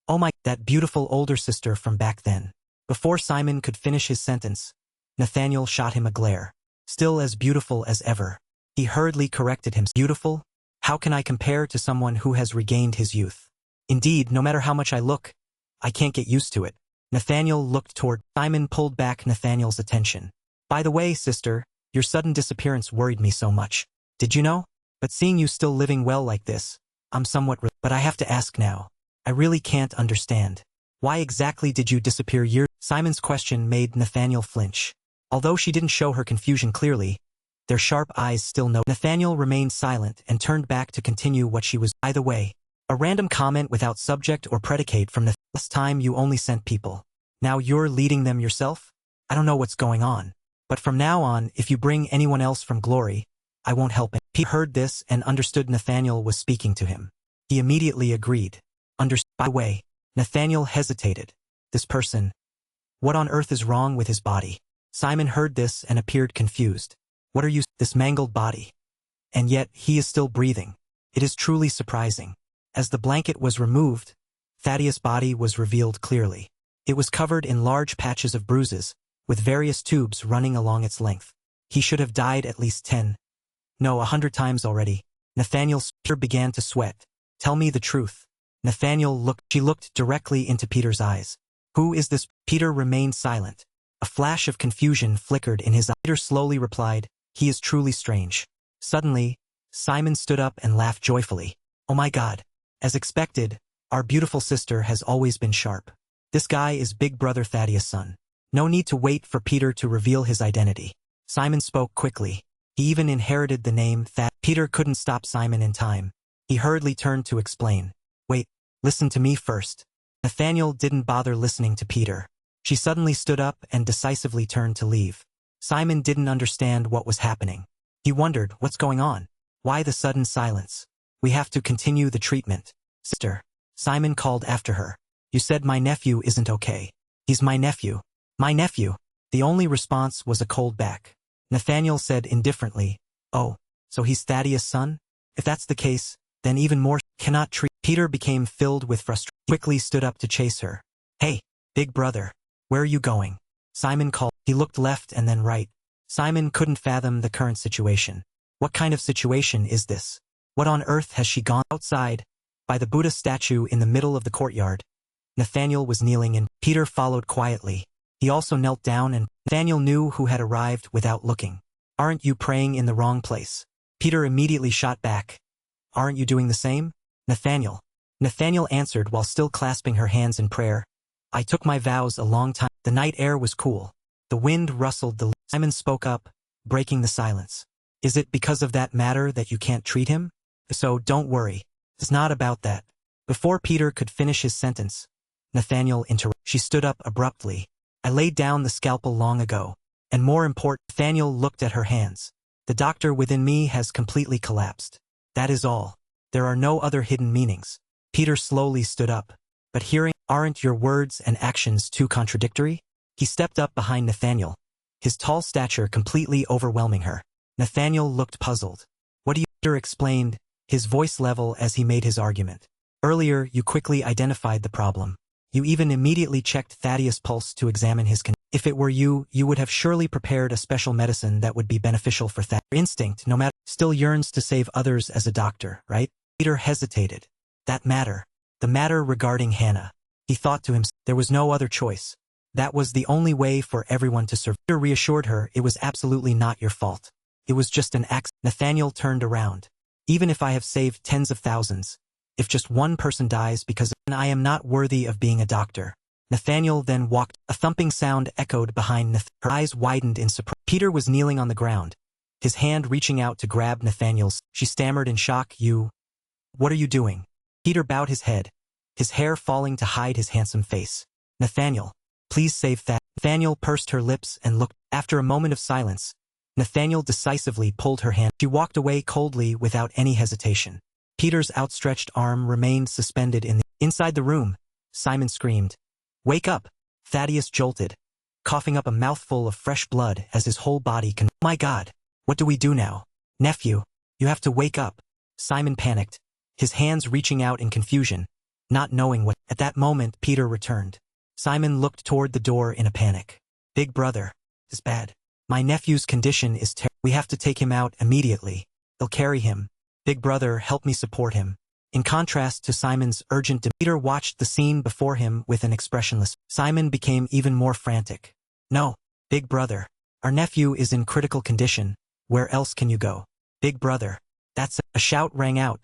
"Oh my, that beautiful older sister from back then." Before Simon could finish his sentence, Nathaniel shot him a glare. Still as beautiful as ever. He hurriedly corrected him. Beautiful? How can I compare to someone who has regained his youth? Indeed, no matter how much I look, I can't get used to it. Nathaniel looked toward. Simon pulled back Nathaniel's attention. By the way, sister, your sudden disappearance worried me so much. Did you know? But seeing you still living well like this, I'm somewhat but I have to ask now. I really can't understand. Why exactly did you disappear years? Simon's question made Nathaniel flinch. Although she didn't show her confusion clearly, their sharp eyes still know. Nathaniel remained silent and turned back to continue what she was. By the way, a random comment without subject or predicate from last time you only sent people. Now you're leading them yourself? I don't know what's going on. But from now on, if you bring anyone else from Glory, I won't help it. He heard this and understood Nathaniel was speaking to him. He immediately agreed. By the way, Nathaniel hesitated. This person. What on earth is wrong with his body? Simon heard this and appeared confused. What are you? This mangled body. And yet, he is still breathing. It is truly surprising. As the blanket was removed, Thaddeus' body was revealed clearly. It was covered in large patches of bruises, with various tubes running along its length. He should have died at least 100 times already. Nathaniel's Peter began to sweat. Tell me the truth. Nathaniel looked. She looked directly into Peter's eyes. Who is this? Peter remained silent. A flash of confusion flickered in his eyes. Peter slowly replied, he is truly strange. Suddenly, Simon stood up and laughed joyfully. Oh my God. As expected, our beautiful sister has always been sharp. This guy is Big Brother Thaddeus' son. No need to wait for Peter to reveal his identity. Simon spoke quickly. He even inherited the name Thad. Peter couldn't stop Simon in time. He hurriedly turned to explain. Wait, listen to me first. Nathaniel didn't bother listening to Peter. She suddenly stood up and decisively turned to leave. Simon didn't understand what was happening. He wondered, what's going on? Why the sudden silence? We have to continue the treatment. Sister. Simon called after her. You said my nephew isn't okay. He's my nephew. My nephew. The only response was a cold back. Nathaniel said indifferently, oh, so he's Thaddeus' son? If that's the case, then even more cannot treat. Peter became filled with frustration. Quickly stood up to chase her. Hey, big brother. Where are you going? Simon called. He looked left and then right. Simon couldn't fathom the current situation. What kind of situation is this? What on earth has she gone? Outside, by the Buddha statue in the middle of the courtyard, Nathaniel was kneeling and Peter followed quietly. He also knelt down and Nathaniel knew who had arrived without looking. Aren't you praying in the wrong place? Peter immediately shot back. Aren't you doing the same? Nathaniel. Nathaniel answered while still clasping her hands in prayer. I took my vows a long time. The night air was cool. The wind rustled the leaves. Simon spoke up, breaking the silence. Is it because of that matter that you can't treat him? So don't worry. It's not about that. Before Peter could finish his sentence, Nathaniel interrupted. She stood up abruptly. I laid down the scalpel long ago. And more important, Nathaniel looked at her hands. The doctor within me has completely collapsed. That is all. There are no other hidden meanings. Peter slowly stood up. But hearing, aren't your words and actions too contradictory? He stepped up behind Nathaniel, his tall stature completely overwhelming her. Nathaniel looked puzzled. What do you? Peter explained, his voice level as he made his argument. Earlier, you quickly identified the problem. You even immediately checked Thaddeus' pulse to examine his condition. If it were you, you would have surely prepared a special medicine that would be beneficial for Thaddeus. Your instinct, no matter, still yearns to save others as a doctor, right? Peter hesitated. That matter. The matter regarding Hannah. He thought to himself, there was no other choice. That was the only way for everyone to survive. Peter reassured her, it was absolutely not your fault. It was just an accident. Nathaniel turned around. Even if I have saved tens of thousands, if just one person dies because I am not worthy of being a doctor. Nathaniel then walked. A thumping sound echoed behind Nathaniel. Her eyes widened in surprise. Peter was kneeling on the ground, his hand reaching out to grab Nathaniel's. She stammered in shock, you... What are you doing? Peter bowed his head, his hair falling to hide his handsome face. Nathaniel, please save Thad. Nathaniel pursed her lips and looked. After a moment of silence, Nathaniel decisively pulled her hand. She walked away coldly without any hesitation. Peter's outstretched arm remained suspended in the... Inside the room, Simon screamed. Wake up! Thaddeus jolted, coughing up a mouthful of fresh blood as his whole body con... My God! What do we do now? Nephew, you have to wake up. Simon panicked, his hands reaching out in confusion, not knowing what... At that moment, Peter returned. Simon looked toward the door in a panic. Big brother, it's bad. My nephew's condition is terrible. We have to take him out immediately. They'll carry him. Big brother, help me support him. In contrast to Simon's urgent demeanor, Peter watched the scene before him with an expressionless. Simon became even more frantic. No, big brother. Our nephew is in critical condition. Where else can you go? Big brother. That's a shout rang out,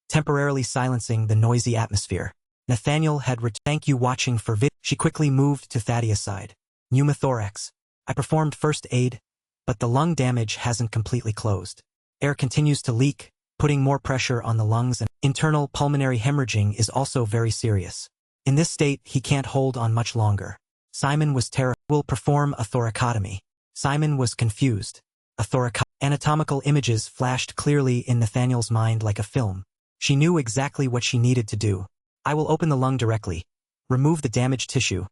temporarily silencing the noisy atmosphere. Nathaniel had thank you watching for vid. She quickly moved to Thaddeus' side. Pneumothorax. I performed first aid, but the lung damage hasn't completely closed. Air continues to leak, putting more pressure on the lungs, and internal pulmonary hemorrhaging is also very serious. In this state, he can't hold on much longer. Simon was terrified. Will perform a thoracotomy. Simon was confused. A thoracotomy. Anatomical images flashed clearly in Nathaniel's mind like a film. She knew exactly what she needed to do. I will open the lung directly, remove the damaged tissue,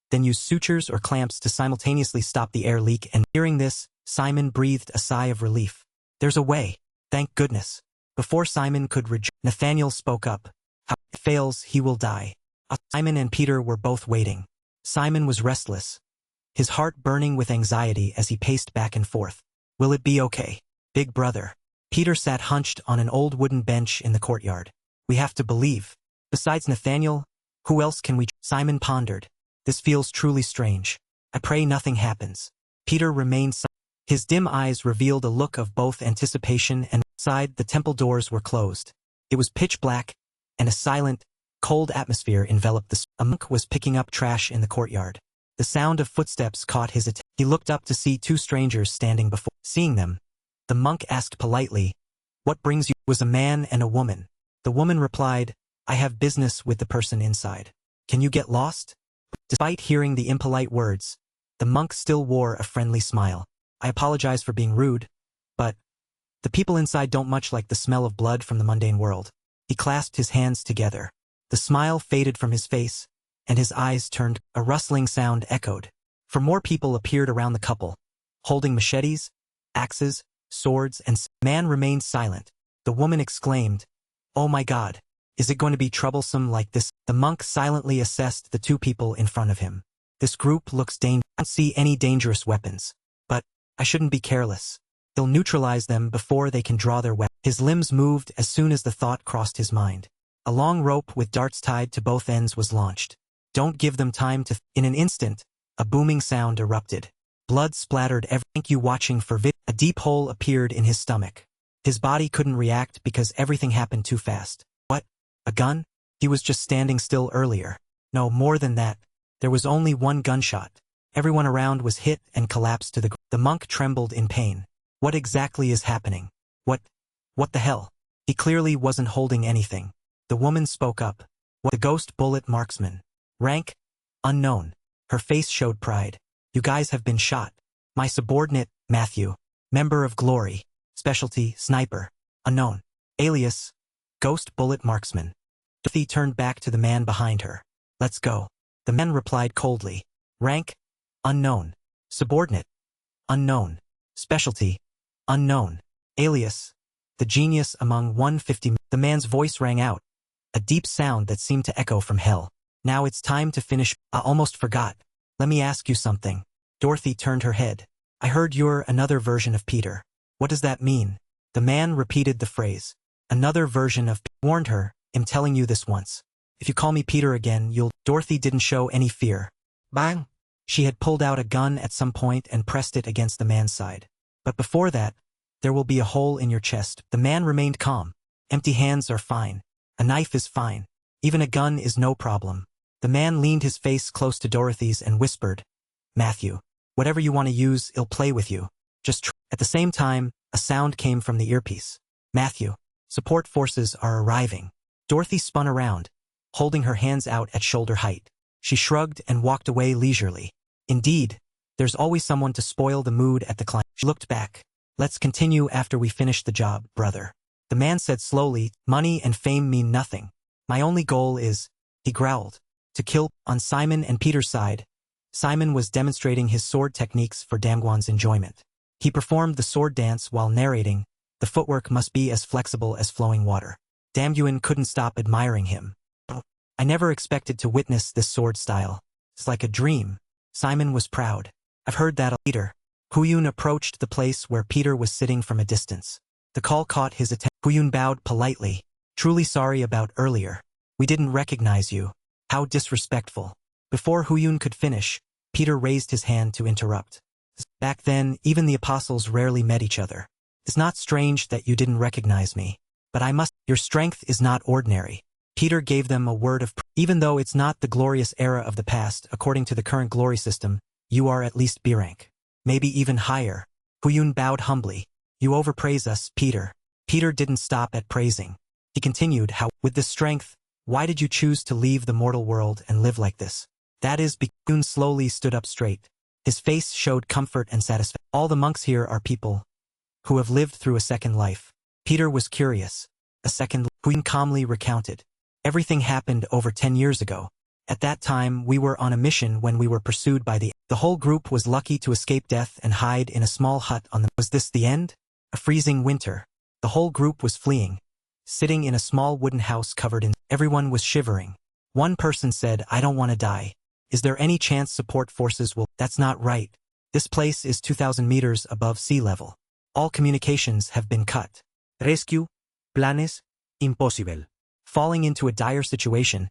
then use sutures or clamps to simultaneously stop the air leak. And hearing this, Simon breathed a sigh of relief. There's a way. Thank goodness. Before Simon could Nathaniel spoke up. If it fails, he will die. Simon and Peter were both waiting. Simon was restless, his heart burning with anxiety as he paced back and forth. Will it be okay, big brother? Peter sat hunched on an old wooden bench in the courtyard. We have to believe. Besides Nathaniel, who else can we? Simon pondered. This feels truly strange. I pray nothing happens. Peter remained silent. His dim eyes revealed a look of both anticipation and outside. The temple doors were closed. It was pitch black, and a silent, cold atmosphere enveloped the... A monk was picking up trash in the courtyard. The sound of footsteps caught his attention. He looked up to see two strangers standing before. Seeing them, the monk asked politely, what brings you? It was a man and a woman. The woman replied, I have business with the person inside. Can you get lost? Despite hearing the impolite words, the monk still wore a friendly smile. I apologize for being rude, but the people inside don't much like the smell of blood from the mundane world. He clasped his hands together. The smile faded from his face, and his eyes turned. A rustling sound echoed. For more people appeared around the couple, holding machetes, axes, swords, and man remained silent. The woman exclaimed, Oh my God, is it going to be troublesome like this? The monk silently assessed the two people in front of him. This group looks dangerous. I don't see any dangerous weapons, but I shouldn't be careless. He'll neutralize them before they can draw their weapon. His limbs moved as soon as the thought crossed his mind. A long rope with darts tied to both ends was launched. Don't give them time to... In an instant, a booming sound erupted. Blood splattered everywhere. Thank you watching for vid. A deep hole appeared in his stomach. His body couldn't react because everything happened too fast. What? A gun? He was just standing still earlier. No, more than that. There was only one gunshot. Everyone around was hit and collapsed to the ground. The monk trembled in pain. What exactly is happening? What the hell? He clearly wasn't holding anything. The woman spoke up. What? The ghost bullet marksman. Rank? Unknown. Her face showed pride. You guys have been shot. My subordinate, Matthew. Member of Glory. Specialty, Sniper. Unknown. Alias, Ghost Bullet Marksman. Dorothy turned back to the man behind her. Let's go. The man replied coldly. Rank? Unknown. Subordinate? Unknown. Specialty? Unknown. Alias? The genius among 150. The man's voice rang out. A deep sound that seemed to echo from hell. Now it's time to finish. I almost forgot. Let me ask you something. Dorothy turned her head. I heard you're another version of Peter. What does that mean? The man repeated the phrase. Another version of warned her. I'm telling you this once. If you call me Peter again, you'll. Dorothy didn't show any fear. Bang! She had pulled out a gun at some point and pressed it against the man's side. But before that, there will be a hole in your chest. The man remained calm. Empty hands are fine. A knife is fine. Even a gun is no problem. The man leaned his face close to Dorothy's and whispered, Matthew, whatever you want to use, I'll play with you. Just At the same time, a sound came from the earpiece. Matthew, support forces are arriving. Dorothy spun around, holding her hands out at shoulder height. She shrugged and walked away leisurely. Indeed, there's always someone to spoil the mood at the climb. She looked back. Let's continue after we finish the job, brother. The man said slowly, money and fame mean nothing. My only goal is, he growled, to kill. On Simon and Peter's side, Simon was demonstrating his sword techniques for Damgwan's enjoyment. He performed the sword dance while narrating. The footwork must be as flexible as flowing water. Damgwan couldn't stop admiring him. I never expected to witness this sword style. It's like a dream. Simon was proud. I've heard that later. Huyun approached the place where Peter was sitting from a distance. The call caught his attention. Huyun bowed politely. Truly sorry about earlier. We didn't recognize you. How disrespectful. Before Huyun could finish, Peter raised his hand to interrupt. Back then, even the apostles rarely met each other. It's not strange that you didn't recognize me. But I must. Your strength is not ordinary. Peter gave them a word of even though it's not the glorious era of the past, according to the current glory system, you are at least B rank. Maybe even higher. Huyun bowed humbly. You overpraise us, Peter. Peter didn't stop at praising. He continued, how, with this strength, why did you choose to leave the mortal world and live like this? That is because Huyun slowly stood up straight. His face showed comfort and satisfaction. All the monks here are people who have lived through a second life. Peter was curious. A second. Huyun calmly recounted. Everything happened over 10 years ago. At that time, we were on a mission when we were pursued by the whole group was lucky to escape death and hide in a small hut on the. Was this the end? A freezing winter. The whole group was fleeing. Sitting in a small wooden house covered in. Everyone was shivering. One person said, I don't want to die. Is there any chance support forces will? That's not right. This place is 2,000 meters above sea level. All communications have been cut. Rescue? Planes? Impossible. Falling into a dire situation,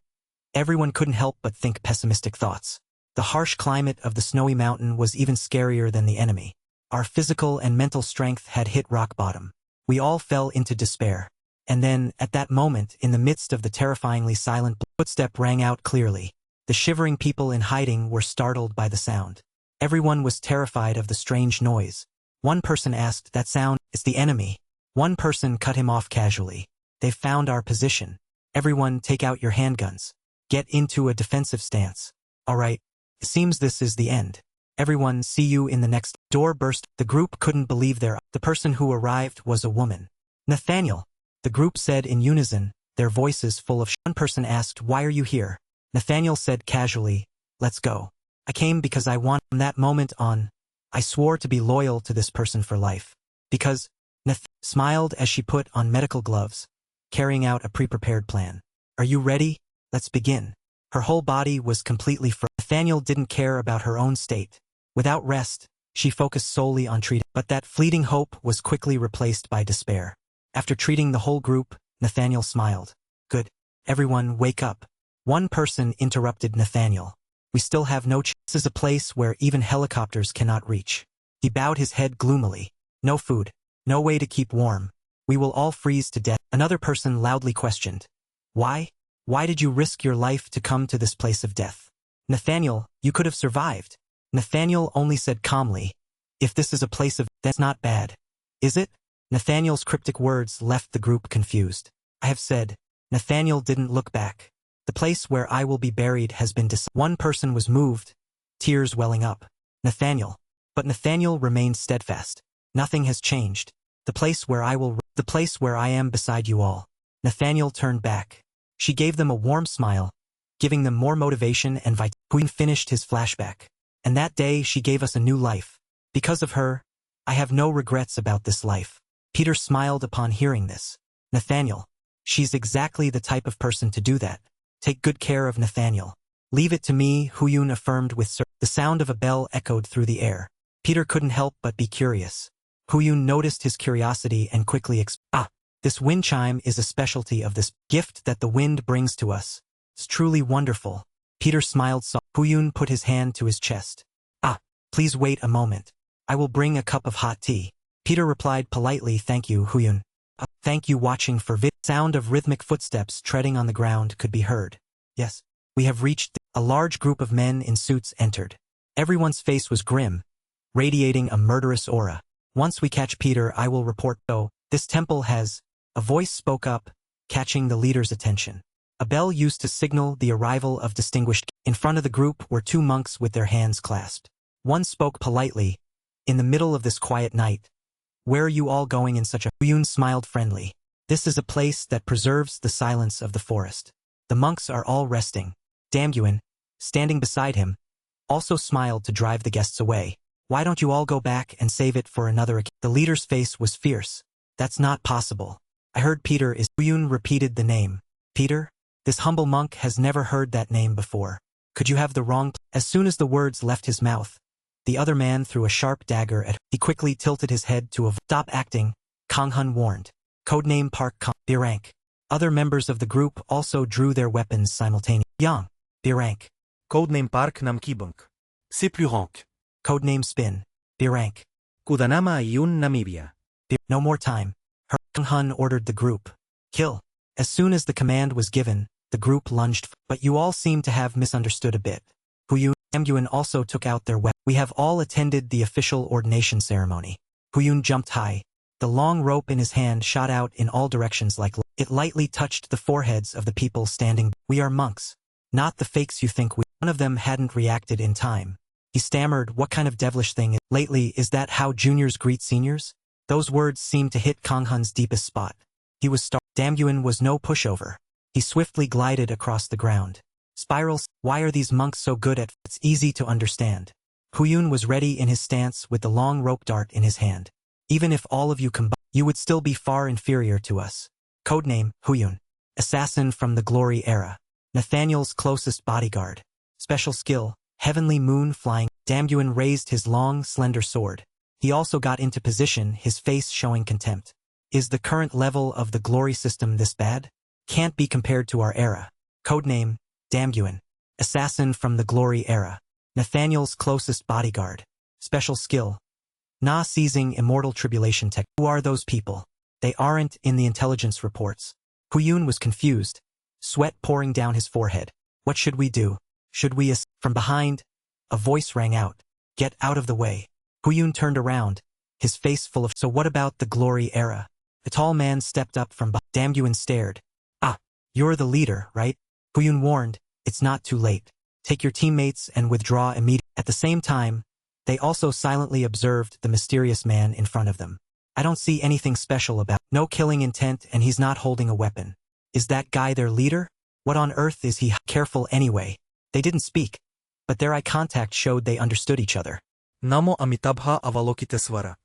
everyone couldn't help but think pessimistic thoughts. The harsh climate of the snowy mountain was even scarier than the enemy. Our physical and mental strength had hit rock bottom. We all fell into despair. And then, at that moment, in the midst of the terrifyingly silent footstep rang out clearly. The shivering people in hiding were startled by the sound. Everyone was terrified of the strange noise. One person asked, that sound, it's the enemy. One person cut him off casually. They've found our position. Everyone take out your handguns. Get into a defensive stance. All right. It seems this is the end. Everyone see you in the next. Door burst. The group couldn't believe the person who arrived was a woman. Nathaniel. The group said in unison, their voices full of One person asked, why are you here? Nathaniel said casually, let's go. I came because I want. From that moment on, I swore to be loyal to this person for life. Because, Nath smiled as she put on medical gloves, carrying out a pre-prepared plan. Are you ready? Let's begin. Her whole body was completely frozen. Nathaniel didn't care about her own state. Without rest, she focused solely on treating. But that fleeting hope was quickly replaced by despair. After treating the whole group, Nathaniel smiled. Good. Everyone wake up. One person interrupted Nathaniel. We still have no chance. This is a place where even helicopters cannot reach. He bowed his head gloomily. No food. No way to keep warm. We will all freeze to death. Another person loudly questioned. Why? Why did you risk your life to come to this place of death? Nathaniel, you could have survived. Nathaniel only said calmly, if this is a place of, that's not bad. Is it? Nathaniel's cryptic words left the group confused. I have said. Nathaniel didn't look back. The place where I will be buried has been decided. One person was moved, tears welling up. Nathaniel, But Nathaniel remained steadfast. Nothing has changed. The place where I am beside you all. Nathaniel turned back. She gave them a warm smile, giving them more motivation and vitality. Huyun finished his flashback. And that day she gave us a new life. Because of her, I have no regrets about this life. Peter smiled upon hearing this. Nathaniel. She's exactly the type of person to do that. Take good care of Nathaniel. Leave it to me, Huyun affirmed with certainty. The sound of a bell echoed through the air. Peter couldn't help but be curious. Huyun noticed his curiosity and quickly explained, this wind chime is a specialty of this gift that the wind brings to us. It's truly wonderful. Peter smiled softly. Huyun put his hand to his chest. Please wait a moment. I will bring a cup of hot tea. Peter replied politely, thank you, Huyun. Thank you watching for vid. Sound of rhythmic footsteps treading on the ground could be heard. Yes, we have reached. A large group of men in suits entered. Everyone's face was grim, radiating a murderous aura. Once we catch Peter, I will report. Oh, this temple has. A voice spoke up, catching the leader's attention. A bell used to signal the arrival of distinguished. In front of the group were two monks with their hands clasped. One spoke politely. In the middle of this quiet night. Where are you all going in such a... Huyun smiled friendly. This is a place that preserves the silence of the forest. The monks are all resting. Damguin, standing beside him, also smiled to drive the guests away. Why don't you all go back and save it for another occasion? The leader's face was fierce. That's not possible. I heard Peter is... Huyun repeated the name. Peter? This humble monk has never heard that name before. Could you have the wrong... As soon as the words left his mouth, the other man threw a sharp dagger at... He quickly tilted his head to avoid... Stop acting, Kang Hun warned. Codename Park Kang. B-rank. Other members of the group also drew their weapons simultaneously. Yang. B-rank. Codename Park Nam Kibunk. C'est plus rank. Codename Spin. B-rank. Kudanama Ayun Namibia. No more time. Kang Hun ordered the group. Kill. As soon as the command was given, the group lunged. But you all seem to have misunderstood a bit. Huyun Damguin also took out their weapons. We have all attended the official ordination ceremony. Huyun jumped high. The long rope in his hand shot out in all directions like it lightly touched the foreheads of the people standing. We are monks. Not the fakes you think we. One of them hadn't reacted in time. He stammered, what kind of devilish thing is... Lately, is that how juniors greet seniors? Those words seemed to hit Kang Hun's deepest spot. He was Damguin was no pushover. He swiftly glided across the ground. Spirals, why are these monks so good at... It's easy to understand. Huyun was ready in his stance with the long rope dart in his hand. Even if all of you combine, you would still be far inferior to us. Codename, Huyun. Assassin from the Glory Era. Nathaniel's closest bodyguard. Special skill, Heavenly Moon Flying. Damguin raised his long, slender sword. He also got into position, his face showing contempt. Is the current level of the glory system this bad? Can't be compared to our era. Codename, Damguin. Assassin from the Glory Era. Nathaniel's closest bodyguard. Special skill. Na seizing immortal tribulation tech. Who are those people? They aren't in the intelligence reports. Huyun was confused. Sweat pouring down his forehead. What should we do? Should we From behind, a voice rang out. Get out of the way. Huyun turned around, his face full of... So what about the Glory Era? A tall man stepped up from behind. Damguin stared. You're the leader, right? Huyun warned, it's not too late. Take your teammates and withdraw immediately. At the same time, they also silently observed the mysterious man in front of them. I don't see anything special about... No killing intent and he's not holding a weapon. Is that guy their leader? What on earth is he? Careful anyway. They didn't speak, but their eye contact showed they understood each other. Namo amitabha avalokiteswara.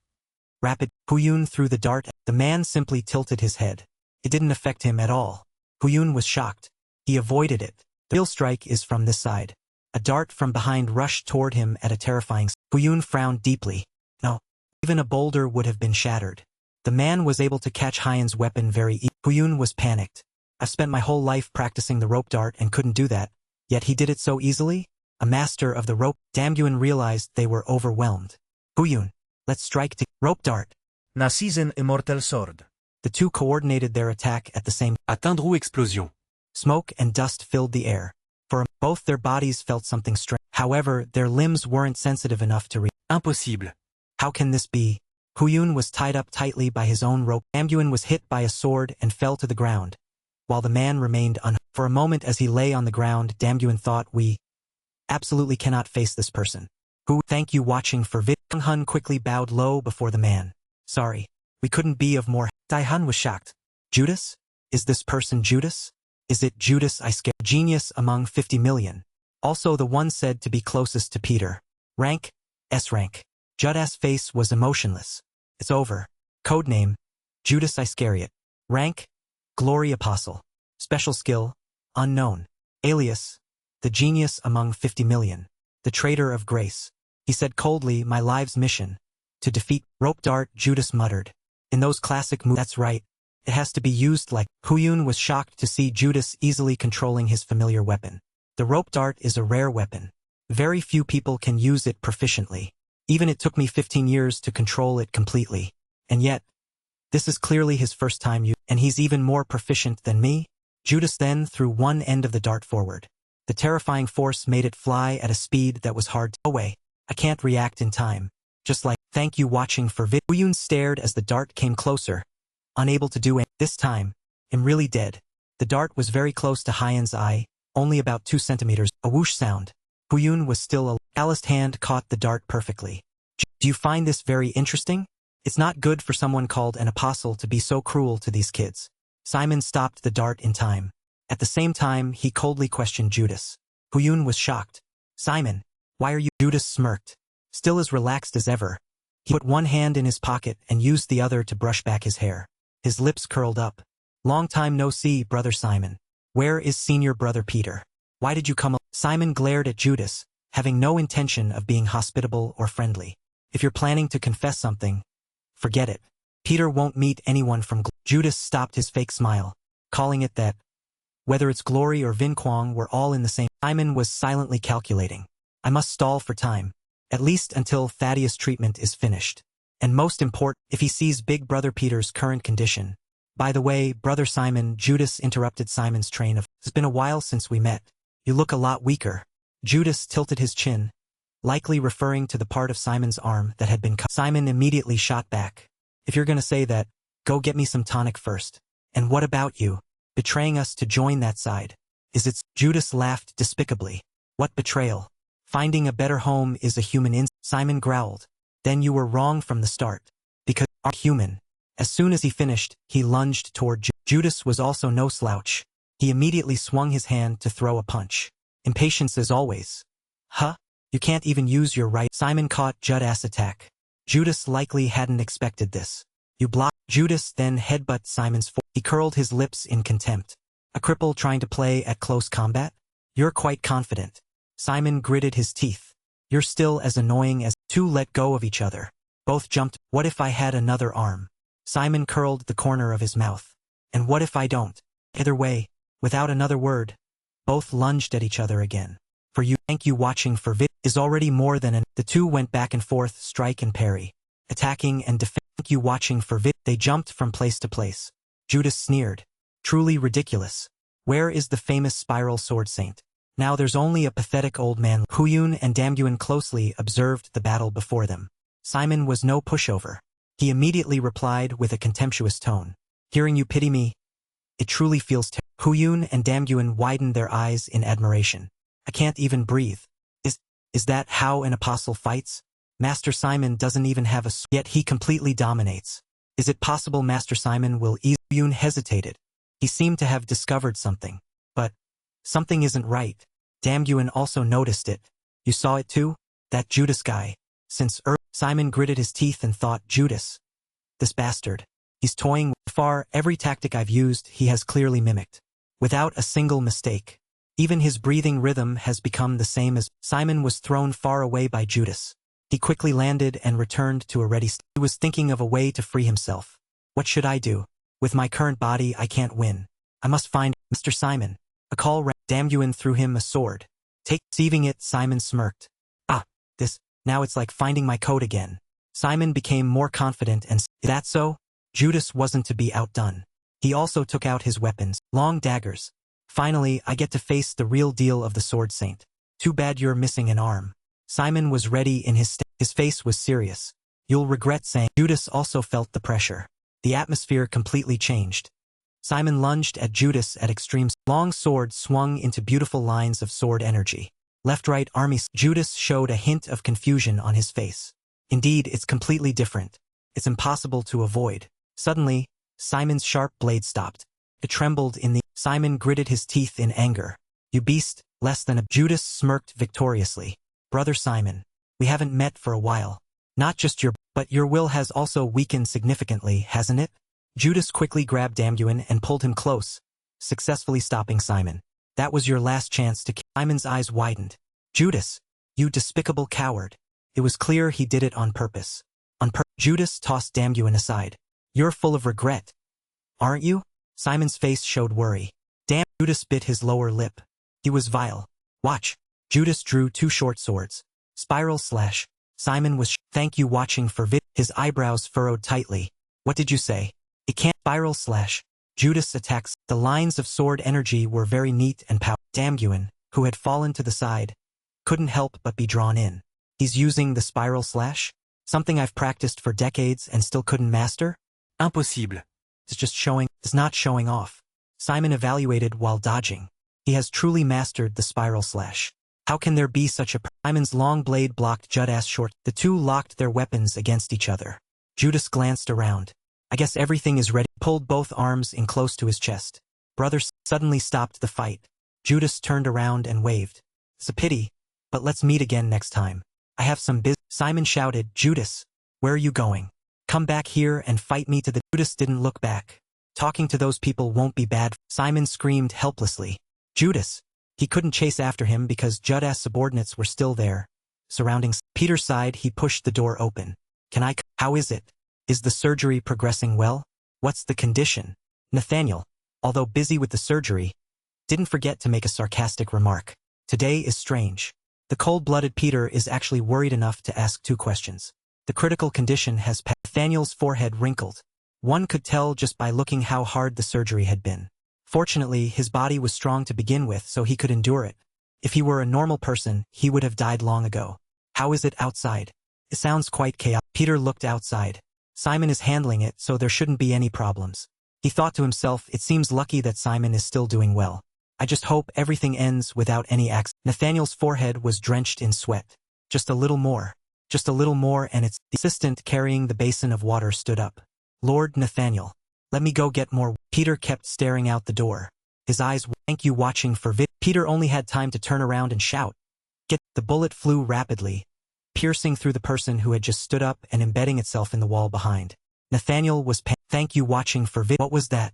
Rapid. Huyun threw the dart. The man simply tilted his head. It didn't affect him at all. Huyun was shocked. He avoided it. The real strike is from this side. A dart from behind rushed toward him at a terrifying... Huyun frowned deeply. No. Even a boulder would have been shattered. The man was able to catch Hyen's weapon very easily. Huyun was panicked. I've spent my whole life practicing the rope dart and couldn't do that. Yet he did it so easily? A master of the rope. Damguin realized they were overwhelmed. Huyun, let's strike to... Rope dart. Na season immortal sword. The two coordinated their attack at the same... Atteindre explosion. Smoke and dust filled the air. Both their bodies felt something strange. However, their limbs weren't sensitive enough to Impossible. How can this be? Huyun was tied up tightly by his own rope. Damguin was hit by a sword and fell to the ground, while the man remained unharmed. For a moment as he lay on the ground, Damguin thought, we absolutely cannot face this person. Who? Thank you watching for vid. Hun quickly bowed low before the man. Sorry. We couldn't be of more. Hun was shocked. Judas? Is this person Judas? Is it Judas I scared? Genius among 50 million. Also the one said to be closest to Peter. Rank? S rank. Judas' face was emotionless. It's over. Codename? Judas Iscariot. Rank? Glory Apostle. Special skill? Unknown. Alias? The genius among 50 million. The traitor of grace. He said coldly, my life's mission. To defeat. Rope dart, Judas muttered. In those classic moves. That's right. It has to be used like. Huyun was shocked to see Judas easily controlling his familiar weapon. The rope dart is a rare weapon. Very few people can use it proficiently. Even it took me 15 years to control it completely. And yet, this is clearly his first time and he's even more proficient than me? Judas then threw one end of the dart forward. The terrifying force made it fly at a speed that was hard to away. I can't react in time. Just like, thank you watching for vid. Huyun stared as the dart came closer. Unable to do anything. This time, I'm really dead. The dart was very close to Hyan's eye, only about 2 centimeters. A whoosh sound. Huyun was still a calloused hand caught the dart perfectly. Do you find this very interesting? It's not good for someone called an apostle to be so cruel to these kids. Simon stopped the dart in time. At the same time, he coldly questioned Judas. Huyun was shocked. Simon, why are you? Judas smirked. Still as relaxed as ever. He put one hand in his pocket and used the other to brush back his hair. His lips curled up. Long time no see, brother Simon. Where is senior brother Peter? Why did you come? Simon glared at Judas, having no intention of being hospitable or friendly. If you're planning to confess something, forget it. Peter won't meet anyone from Judas stopped his fake smile, calling it that. Whether it's Glory or Vin Quang were all in the same. Simon was silently calculating. I must stall for time. At least until Thaddeus' treatment is finished. And most important, if he sees Big Brother Peter's current condition. By the way, Brother Simon, Judas interrupted Simon's train of, it's been a while since we met. You look a lot weaker. Judas tilted his chin, likely referring to the part of Simon's arm that had been cut. Simon immediately shot back. If you're gonna say that, go get me some tonic first. And what about you? Betraying us to join that side. Is it? Judas laughed despicably. What betrayal? Finding a better home is a human instinct. Simon growled. Then you were wrong from the start. Because are human. As soon as he finished, he lunged toward Judas was also no slouch. He immediately swung his hand to throw a punch. Impatience as always. Huh? You can't even use your right. Simon caught Judas' attack. Judas likely hadn't expected this. You blocked. Judas then headbutt Simon's foot. He curled his lips in contempt. A cripple trying to play at close combat? You're quite confident. Simon gritted his teeth. You're still as annoying as. Two let go of each other. Both jumped. What if I had another arm? Simon curled the corner of his mouth. And what if I don't? Either way, without another word, both lunged at each other again. For you, thank you watching for vid is already more than an. The two went back and forth, strike and parry, attacking and defend. Thank you watching for vid. They jumped from place to place. Judas sneered. Truly ridiculous. Where is the famous spiral sword saint? Now there's only a pathetic old man. Huyun and Damguin closely observed the battle before them. Simon was no pushover. He immediately replied with a contemptuous tone. Hearing you pity me? It truly feels Huyun and Damguin widened their eyes in admiration. I can't even breathe. Is that how an apostle fights? Master Simon doesn't even have a sword, yet he completely dominates. Is it possible Master Simon will ease? Huyun hesitated. He seemed to have discovered something. But something isn't right. Damguin also noticed it. You saw it too? That Judas guy. Since Simon gritted his teeth and thought, Judas. This bastard. He's toying with far every tactic I've used he has clearly mimicked. Without a single mistake. Even his breathing rhythm has become the same as. Simon was thrown far away by Judas. He quickly landed and returned to a ready stand. He was thinking of a way to free himself. What should I do? With my current body I can't win. I must find Mr. Simon. A call rang. Damguin threw him a sword. Receiving it, Simon smirked. Ah, this, now it's like finding my code again. Simon became more confident and, is that so? Judas wasn't to be outdone. He also took out his weapons, long daggers. Finally, I get to face the real deal of the sword saint. Too bad you're missing an arm. Simon was ready in his face was serious. You'll regret saying. Judas also felt the pressure. The atmosphere completely changed. Simon lunged at Judas at extremes. Long sword swung into beautiful lines of sword energy. Left-right army. Judas showed a hint of confusion on his face. Indeed, it's completely different. It's impossible to avoid. Suddenly, Simon's sharp blade stopped. It trembled in the... Simon gritted his teeth in anger. You beast, less than a... Judas smirked victoriously. Brother Simon, we haven't met for a while. Not just your... But your will has also weakened significantly, hasn't it? Judas quickly grabbed Damguin and pulled him close, successfully stopping Simon. That was your last chance to... Simon's eyes widened. Judas, you despicable coward. It was clear he did it on purpose. Judas tossed Damguin aside. You're full of regret, aren't you? Simon's face showed worry. Damn. Judas bit his lower lip. He was vile. Watch. Judas drew two short swords. Spiral slash. Simon was... Thank you watching for vid... His eyebrows furrowed tightly. What did you say? It can't... Spiral slash. Judas attacks. The lines of sword energy were very neat and powerful. Damguin, who had fallen to the side, couldn't help but be drawn in. He's using the spiral slash? Something I've practiced for decades and still couldn't master? Impossible. It's not showing off. Simon evaluated while dodging. He has truly mastered the spiral slash. How can there be such a... Simon's long blade blocked Judas short. The two locked their weapons against each other. Judas glanced around. I guess everything is ready. Pulled both arms in close to his chest. Brother suddenly stopped the fight. Judas turned around and waved. It's a pity, but let's meet again next time. I have some business. Simon shouted, Judas, where are you going? Come back here and fight me to the... Judas didn't look back. Talking to those people won't be bad. Simon screamed helplessly. Judas. He couldn't chase after him because Judas' subordinates were still there. Surrounding Peter sighed. He pushed the door open. Can I... How is it? Is the surgery progressing well? What's the condition? Nathaniel, although busy with the surgery, didn't forget to make a sarcastic remark. Today is strange. The cold-blooded Peter is actually worried enough to ask two questions. The critical condition has passed. Nathaniel's forehead wrinkled. One could tell just by looking how hard the surgery had been. Fortunately, his body was strong to begin with, so he could endure it. If he were a normal person, he would have died long ago. How is it outside? It sounds quite chaotic. Peter looked outside. Simon is handling it, so there shouldn't be any problems. He thought to himself, it seems lucky that Simon is still doing well. I just hope everything ends without any accident. Nathaniel's forehead was drenched in sweat. Just a little more, and it's... The assistant carrying the basin of water stood up. Lord Nathaniel, let me go get more... Peter kept staring out the door. His eyes... Thank you watching for vid... Peter only had time to turn around and shout. Get... The bullet flew rapidly, piercing through the person who had just stood up and embedding itself in the wall behind. Nathaniel was... Thank you watching for vid... What was that?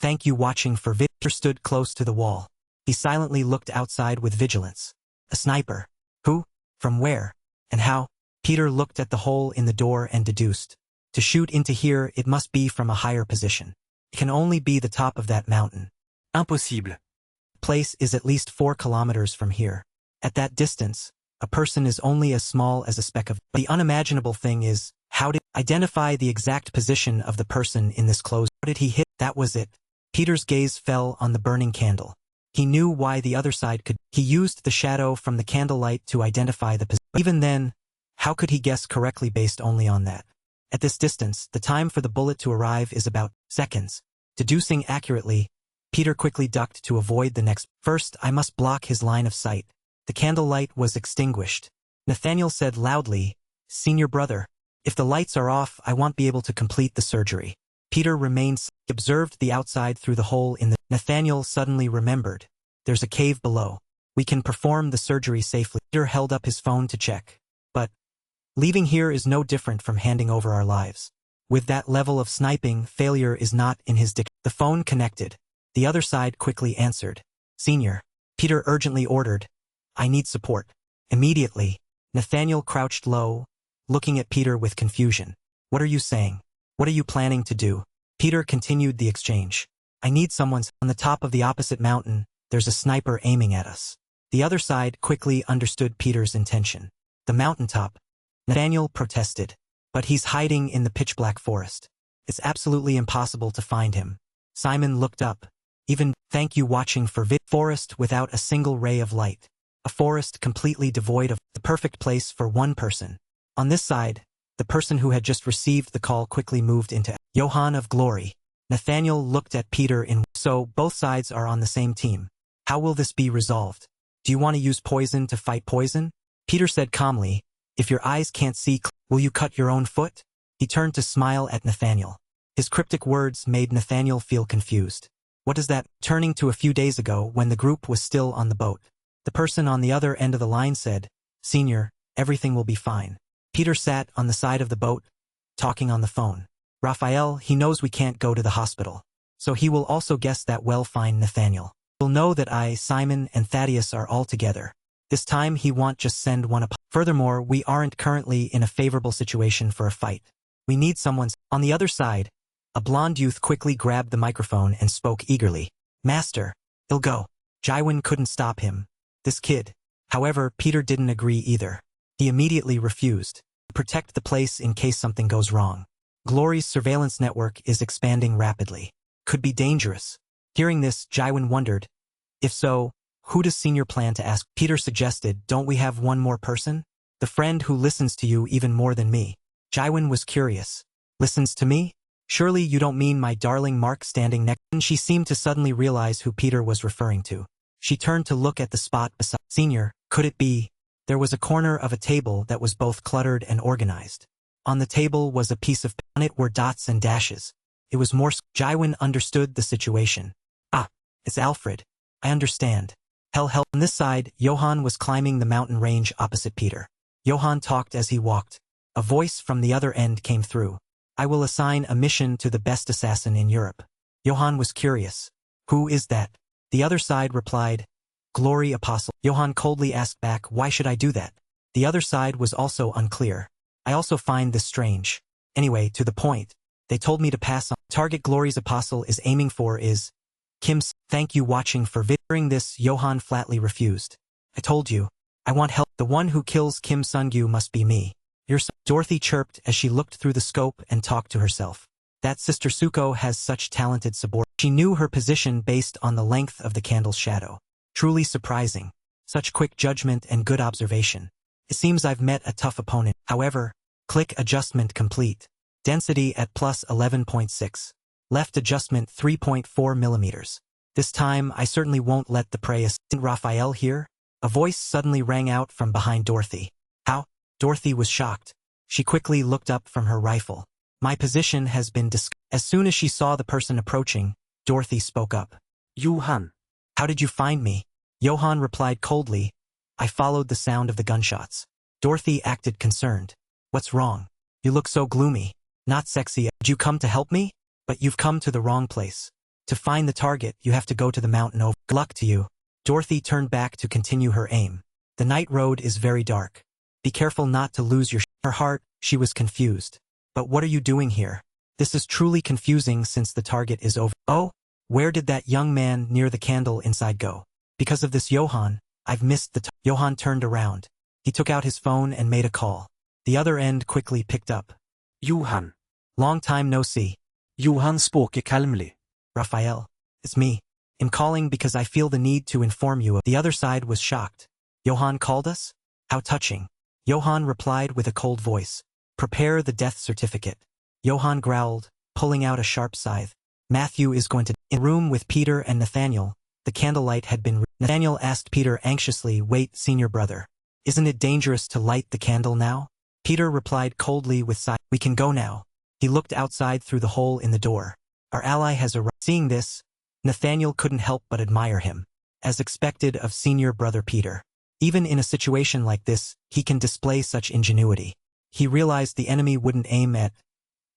Thank you watching for vid... Peter stood close to the wall. He silently looked outside with vigilance. A sniper. Who? From where? And how? Peter looked at the hole in the door and deduced. To shoot into here, it must be from a higher position. It can only be the top of that mountain. Impossible. The place is at least 4 kilometers from here. At that distance, a person is only as small as a speck of... The unimaginable thing is, how did... Identify the exact position of the person in this close... How did he hit? That was it. Peter's gaze fell on the burning candle. He knew why the other side could... He used the shadow from the candlelight to identify the position. Even then, how could he guess correctly based only on that? At this distance, the time for the bullet to arrive is about seconds. Deducing accurately, Peter quickly ducked to avoid the next... First, I must block his line of sight. The candlelight was extinguished. Nathaniel said loudly, Senior brother, if the lights are off, I won't be able to complete the surgery. Peter remained... He observed the outside through the hole in the... Nathaniel suddenly remembered. There's a cave below. We can perform the surgery safely. Peter held up his phone to check. But leaving here is no different from handing over our lives. With that level of sniping, failure is not in his dictionary. The phone connected. The other side quickly answered. Senior. Peter urgently ordered. I need support. Immediately, Nathaniel crouched low, looking at Peter with confusion. What are you saying? What are you planning to do? Peter continued the exchange. I need someone's... On the top of the opposite mountain, there's a sniper aiming at us. The other side quickly understood Peter's intention. The mountaintop. Nathaniel protested. But he's hiding in the pitch-black forest. It's absolutely impossible to find him. Simon looked up. Even... Thank you watching for forest without a single ray of light. A forest completely devoid of... The perfect place for one person. On this side, the person who had just received the call quickly moved into... Johann of Glory. Nathaniel looked at Peter in... So, both sides are on the same team. How will this be resolved? Do you want to use poison to fight poison? Peter said calmly, if your eyes can't see, will you cut your own foot? He turned to smile at Nathaniel. His cryptic words made Nathaniel feel confused. What does that? Turning to a few days ago when the group was still on the boat. The person on the other end of the line said, Senior, everything will be fine. Peter sat on the side of the boat, talking on the phone. Raphael, he knows we can't go to the hospital. So he will also guess that well fine Nathaniel. He'll know that I, Simon, and Thaddeus are all together. This time he won't just send one up. Furthermore, we aren't currently in a favorable situation for a fight. We need someone's. On the other side, a blonde youth quickly grabbed the microphone and spoke eagerly. Master, he'll go. Jaiwan couldn't stop him. This kid. However, Peter didn't agree either. He immediately refused. Protect the place in case something goes wrong. Glory's surveillance network is expanding rapidly. Could be dangerous. Hearing this, Jaiwan wondered. If so, who does Senior plan to ask? Peter suggested, don't we have one more person? The friend who listens to you even more than me. Jaiwan was curious. Listens to me? Surely you don't mean my darling Mark standing next. She seemed to suddenly realize who Peter was referring to. She turned to look at the spot beside. Senior, could it be? There was a corner of a table that was both cluttered and organized. On the table was a piece of. On it were dots and dashes. It was more. Jaiwan understood the situation. Ah, it's Alfred. I understand. Hell. On this side, Johann was climbing the mountain range opposite Peter. Johann talked as he walked. A voice from the other end came through. I will assign a mission to the best assassin in Europe. Johann was curious. Who is that? The other side replied, Glory Apostle. Johann coldly asked back, why should I do that? The other side was also unclear. I also find this strange. Anyway, to the point. They told me to pass on. Target Glory's Apostle is aiming for is Kim's. Thank you watching for vid. During this, Johann flatly refused. I told you. I want help. The one who kills Kim Sungyu must be me. Your son. Dorothy chirped as she looked through the scope and talked to herself. That Sister Suko has such talented subordinates. She knew her position based on the length of the candle's shadow. Truly surprising. Such quick judgment and good observation. It seems I've met a tough opponent. However, click adjustment complete. Density at plus 11.6. Left adjustment 3.4 millimeters. This time, I certainly won't let the prey. Isn't Raphael here? A voice suddenly rang out from behind Dorothy. How? Dorothy was shocked. She quickly looked up from her rifle. My position has been discovered. As soon as she saw the person approaching, Dorothy spoke up. Johann. How did you find me? Johann replied coldly. I followed the sound of the gunshots. Dorothy acted concerned. What's wrong? You look so gloomy. Not sexy. Did you come to help me? But you've come to the wrong place. To find the target, you have to go to the mountain over. Good luck to you. Dorothy turned back to continue her aim. The night road is very dark. Be careful not to lose your. Her heart, she was confused. But what are you doing here? This is truly confusing since the target is over. Oh, where did that young man near the candle inside go? Because of this Johann, I've missed the. Johann turned around. He took out his phone and made a call. The other end quickly picked up. Johann. Long time no see. Johann spoke calmly. Raphael, it's me. I'm calling because I feel the need to inform you. The other side was shocked. Johann called us? How touching. Johann replied with a cold voice. Prepare the death certificate. Johann growled, pulling out a sharp scythe. Matthew is going to. In a room with Peter and Nathaniel, the candlelight had been. Nathaniel asked Peter anxiously, wait, senior brother. Isn't it dangerous to light the candle now? Peter replied coldly with sigh. We can go now. He looked outside through the hole in the door. Our ally has arrived. Seeing this, Nathaniel couldn't help but admire him. As expected of senior brother Peter. Even in a situation like this, he can display such ingenuity. He realized the enemy wouldn't aim at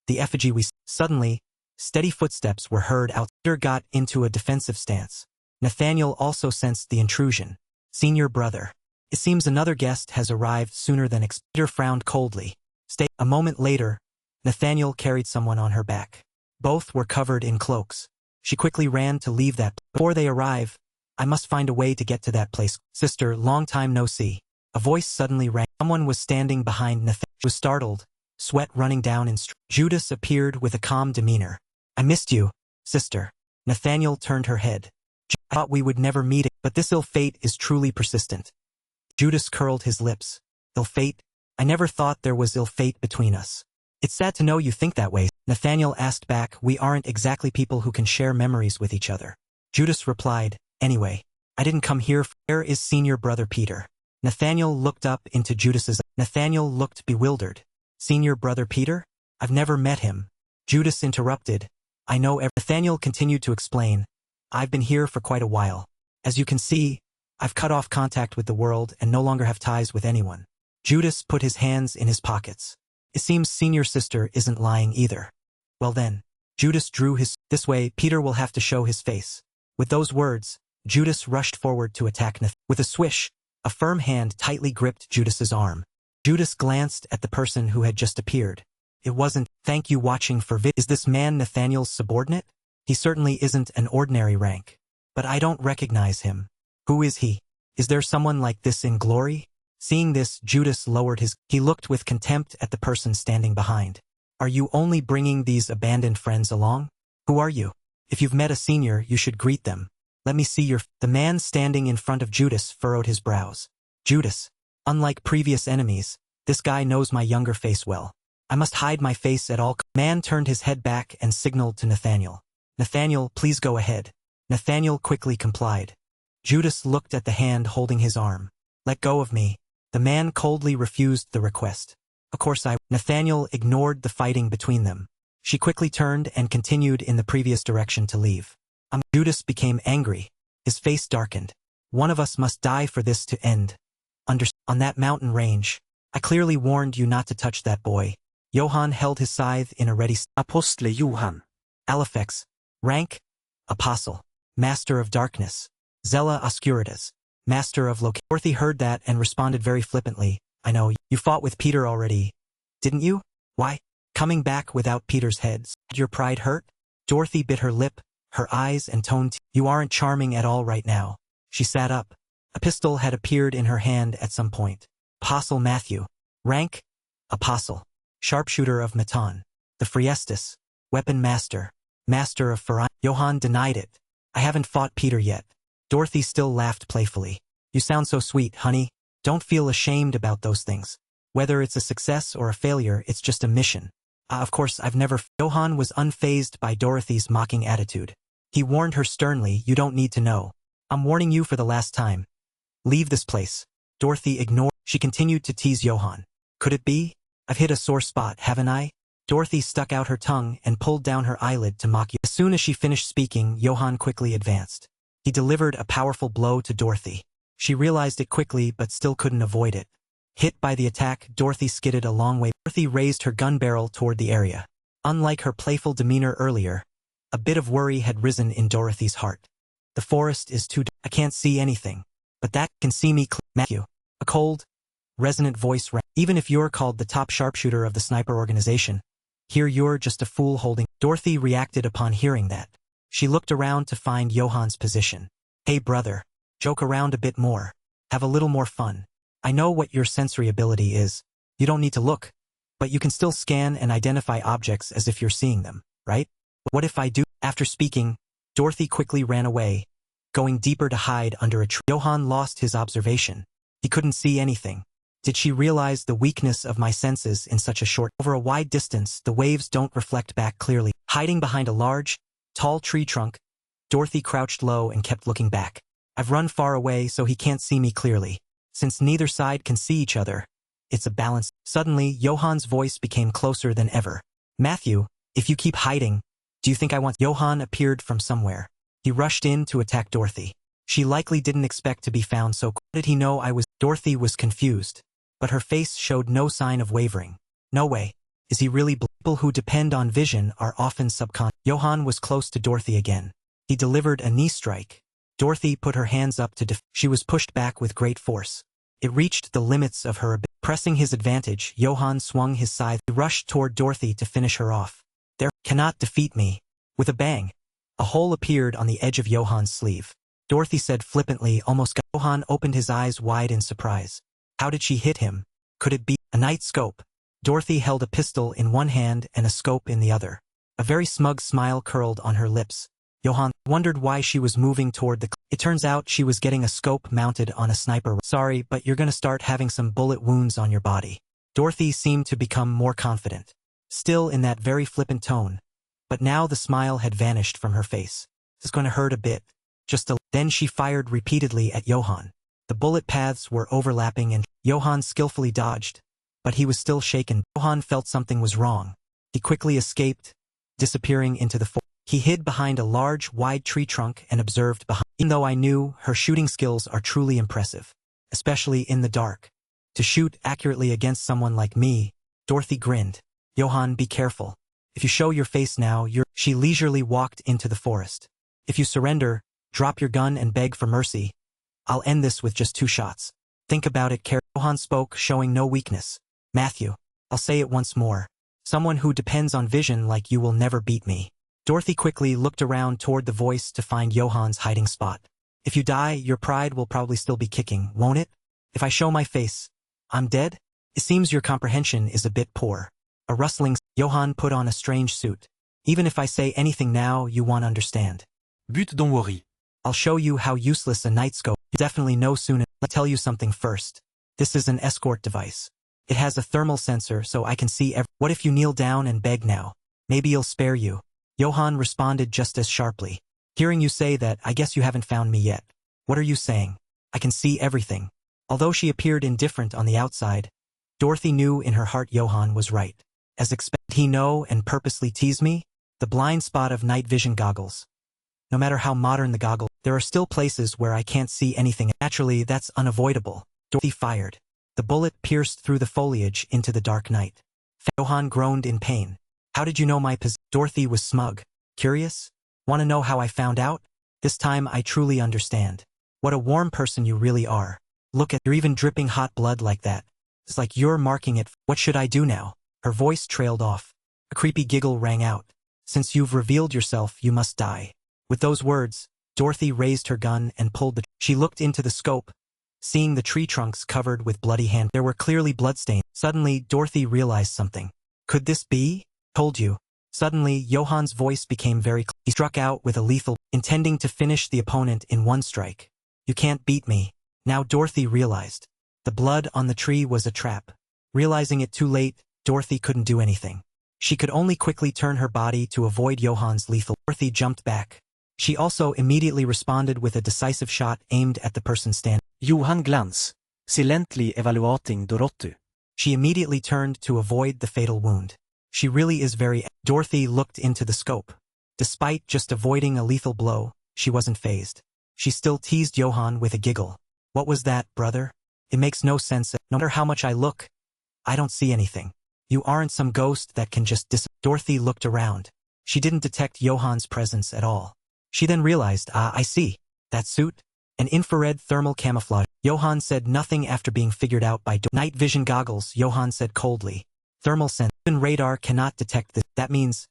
the effigy we. Suddenly, steady footsteps were heard out. Peter got into a defensive stance. Nathaniel also sensed the intrusion. Senior brother. It seems another guest has arrived sooner than expected. Peter frowned coldly. A moment later, Nathaniel carried someone on her back. Both were covered in cloaks. She quickly ran to leave that. Before they arrive, I must find a way to get to that place. Sister, long time no see. A voice suddenly rang. Someone was standing behind Nathaniel. She was startled, sweat running down in Judas appeared with a calm demeanor. I missed you, sister. Nathaniel turned her head. I thought we would never meet, but this ill fate is truly persistent. Judas curled his lips. Ill fate? I never thought there was ill fate between us. It's sad to know you think that way. Nathaniel asked back, we aren't exactly people who can share memories with each other. Judas replied, anyway, I didn't come here. Where is senior brother Peter? Nathaniel looked up into Judas's. Nathaniel looked bewildered. Senior brother Peter? I've never met him. Judas interrupted. I know Nathaniel continued to explain. I've been here for quite a while. As you can see, I've cut off contact with the world and no longer have ties with anyone. Judas put his hands in his pockets. It seems senior sister isn't lying either. Well then, Judas drew his. This way, Peter will have to show his face. With those words, Judas rushed forward to attack Nathaniel. With a swish, a firm hand tightly gripped Judas's arm. Judas glanced at the person who had just appeared. It wasn't. Thank you watching for vid. Is this man Nathaniel's subordinate? He certainly isn't an ordinary rank. But I don't recognize him. Who is he? Is there someone like this in glory? Seeing this, Judas lowered his. He looked with contempt at the person standing behind. Are you only bringing these abandoned friends along? Who are you? If you've met a senior, you should greet them. Let me see your. The man standing in front of Judas furrowed his brows. Judas. Unlike previous enemies, this guy knows my younger face well. I must hide my face at all. Man turned his head back and signaled to Nathaniel. Nathaniel, please go ahead. Nathaniel quickly complied. Judas looked at the hand holding his arm. Let go of me. The man coldly refused the request. Of course Nathaniel ignored the fighting between them. She quickly turned and continued in the previous direction to leave. Judas became angry. His face darkened. One of us must die for this to end. On that mountain range, I clearly warned you not to touch that boy. Johann held his scythe in a ready Apostle Johann. Alifex. Rank? Apostle. Master of Darkness. Zella Oscuritas. Master of Loc. Dorothy heard that and responded very flippantly. I know, you fought with Peter already. Didn't you? Why? Coming back without Peter's head. Did your pride hurt? Dorothy bit her lip, her eyes and toned. You aren't charming at all right now. She sat up. A pistol had appeared in her hand at some point. Apostle Matthew. Rank? Apostle. Sharpshooter of Matan. The Friestus. Weapon Master. Master of Farai. Johann denied it. I haven't fought Peter yet. Dorothy still laughed playfully. You sound so sweet, honey. Don't feel ashamed about those things. Whether it's a success or a failure, it's just a mission. Of course, I've never. Johann was unfazed by Dorothy's mocking attitude. He warned her sternly, you don't need to know. I'm warning you for the last time. Leave this place. Dorothy ignored. She continued to tease Johann. Could it be? I've hit a sore spot, haven't I? Dorothy stuck out her tongue and pulled down her eyelid to mock you. As soon as she finished speaking, Johann quickly advanced. He delivered a powerful blow to Dorothy. She realized it quickly but still couldn't avoid it. Hit by the attack, Dorothy skidded a long way. Dorothy raised her gun barrel toward the area. Unlike her playful demeanor earlier, a bit of worry had risen in Dorothy's heart. The forest is too dark. I can't see anything. But that can see me Matthew. A cold, resonant voice rang. Even if you're called the top sharpshooter of the sniper organization, here you're just a fool holding. Dorothy reacted upon hearing that. She looked around to find Johann's position. Hey brother, joke around a bit more. Have a little more fun. I know what your sensory ability is. You don't need to look. But you can still scan and identify objects as if you're seeing them, right? What if I do? After speaking, Dorothy quickly ran away, going deeper to hide under a tree. Johann lost his observation. He couldn't see anything. Did she realize the weakness of my senses in such a short? Over a wide distance, the waves don't reflect back clearly. Hiding behind a large, tall tree trunk, Dorothy crouched low and kept looking back. I've run far away so he can't see me clearly. Since neither side can see each other, it's a balance. Suddenly, Johann's voice became closer than ever. Matthew, if you keep hiding, do you think I want? Johann appeared from somewhere. He rushed in to attack Dorothy. She likely didn't expect to be found so quick. How did he know I was? Dorothy was confused, but her face showed no sign of wavering. No way. Is he really? People who depend on vision are often subconscious. Johann was close to Dorothy again. He delivered a knee strike. Dorothy put her hands up to She was pushed back with great force. It reached the limits of her ability. Pressing his advantage, Johann swung his scythe. He rushed toward Dorothy to finish her off. There cannot defeat me. With a bang, a hole appeared on the edge of Johann's sleeve. Dorothy said flippantly, almost. Johann opened his eyes wide in surprise. How did she hit him? Could it be a night scope? Dorothy held a pistol in one hand and a scope in the other. A very smug smile curled on her lips. Johann wondered why she was moving toward the. It turns out she was getting a scope mounted on a sniper. Sorry, but you're gonna start having some bullet wounds on your body. Dorothy seemed to become more confident. Still in that very flippant tone. But now the smile had vanished from her face. This is gonna hurt a bit. Then she fired repeatedly at Johann. The bullet paths were overlapping and Johann skillfully dodged, but he was still shaken. Johann felt something was wrong. He quickly escaped, disappearing into the forest. He hid behind a large, wide tree trunk and observed behind. Even though I knew her shooting skills are truly impressive, especially in the dark. To shoot accurately against someone like me, Dorothy grinned. Johann, be careful. If you show your face now, She leisurely walked into the forest. If you surrender, drop your gun and beg for mercy. I'll end this with just 2 shots. Think about it carefully. Johann spoke, showing no weakness. Matthew, I'll say it once more. Someone who depends on vision like you will never beat me. Dorothy quickly looked around toward the voice to find Johann's hiding spot. If you die, your pride will probably still be kicking, won't it? If I show my face, I'm dead? It seems your comprehension is a bit poor. A rustling. Johann put on a strange suit. Even if I say anything now, you won't understand. But don't worry. I'll show you how useless a night scope. Definitely no sooner. Let's tell you something first. This is an escort device. It has a thermal sensor so I can see What if you kneel down and beg now? Maybe you'll spare you. Johann responded just as sharply. Hearing you say that, I guess you haven't found me yet. What are you saying? I can see everything. Although she appeared indifferent on the outside, Dorothy knew in her heart Johann was right. As expected, he know and purposely tease me? The blind spot of night vision goggles. No matter how modern the goggle, there are still places where I can't see anything. Naturally, that's unavoidable. Dorothy fired. The bullet pierced through the foliage into the dark night. Johann groaned in pain. How did you know my position? Dorothy was smug. Curious? Want to know how I found out? This time I truly understand. What a warm person you really are. Look at, you're even dripping hot blood like that. It's like you're marking it. What should I do now? Her voice trailed off. A creepy giggle rang out. Since you've revealed yourself, you must die. With those words, Dorothy raised her gun and pulled the. She looked into the scope, seeing the tree trunks covered with bloody hands. There were clearly bloodstains. Suddenly, Dorothy realized something. Could this be? Told you. Suddenly, Johann's voice became very clear. He struck out with a lethal, intending to finish the opponent in one strike. You can't beat me. Now Dorothy realized. The blood on the tree was a trap. Realizing it too late, Dorothy couldn't do anything. She could only quickly turn her body to avoid Johann's lethal. Dorothy jumped back. She also immediately responded with a decisive shot aimed at the person standing. Johann glans, silently evaluating Dorothy. She immediately turned to avoid the fatal wound. She really is very. Dorothy looked into the scope. Despite just avoiding a lethal blow, she wasn't fazed. She still teased Johann with a giggle. What was that, brother? It makes no sense. No matter how much I look, I don't see anything. You aren't some ghost that can just Dorothy looked around. She didn't detect Johann's presence at all. She then realized, I see. That suit? An infrared thermal camouflage. Johann said nothing after being figured out by night vision goggles. Johann said coldly. Thermal sense. Even radar cannot detect this. That means,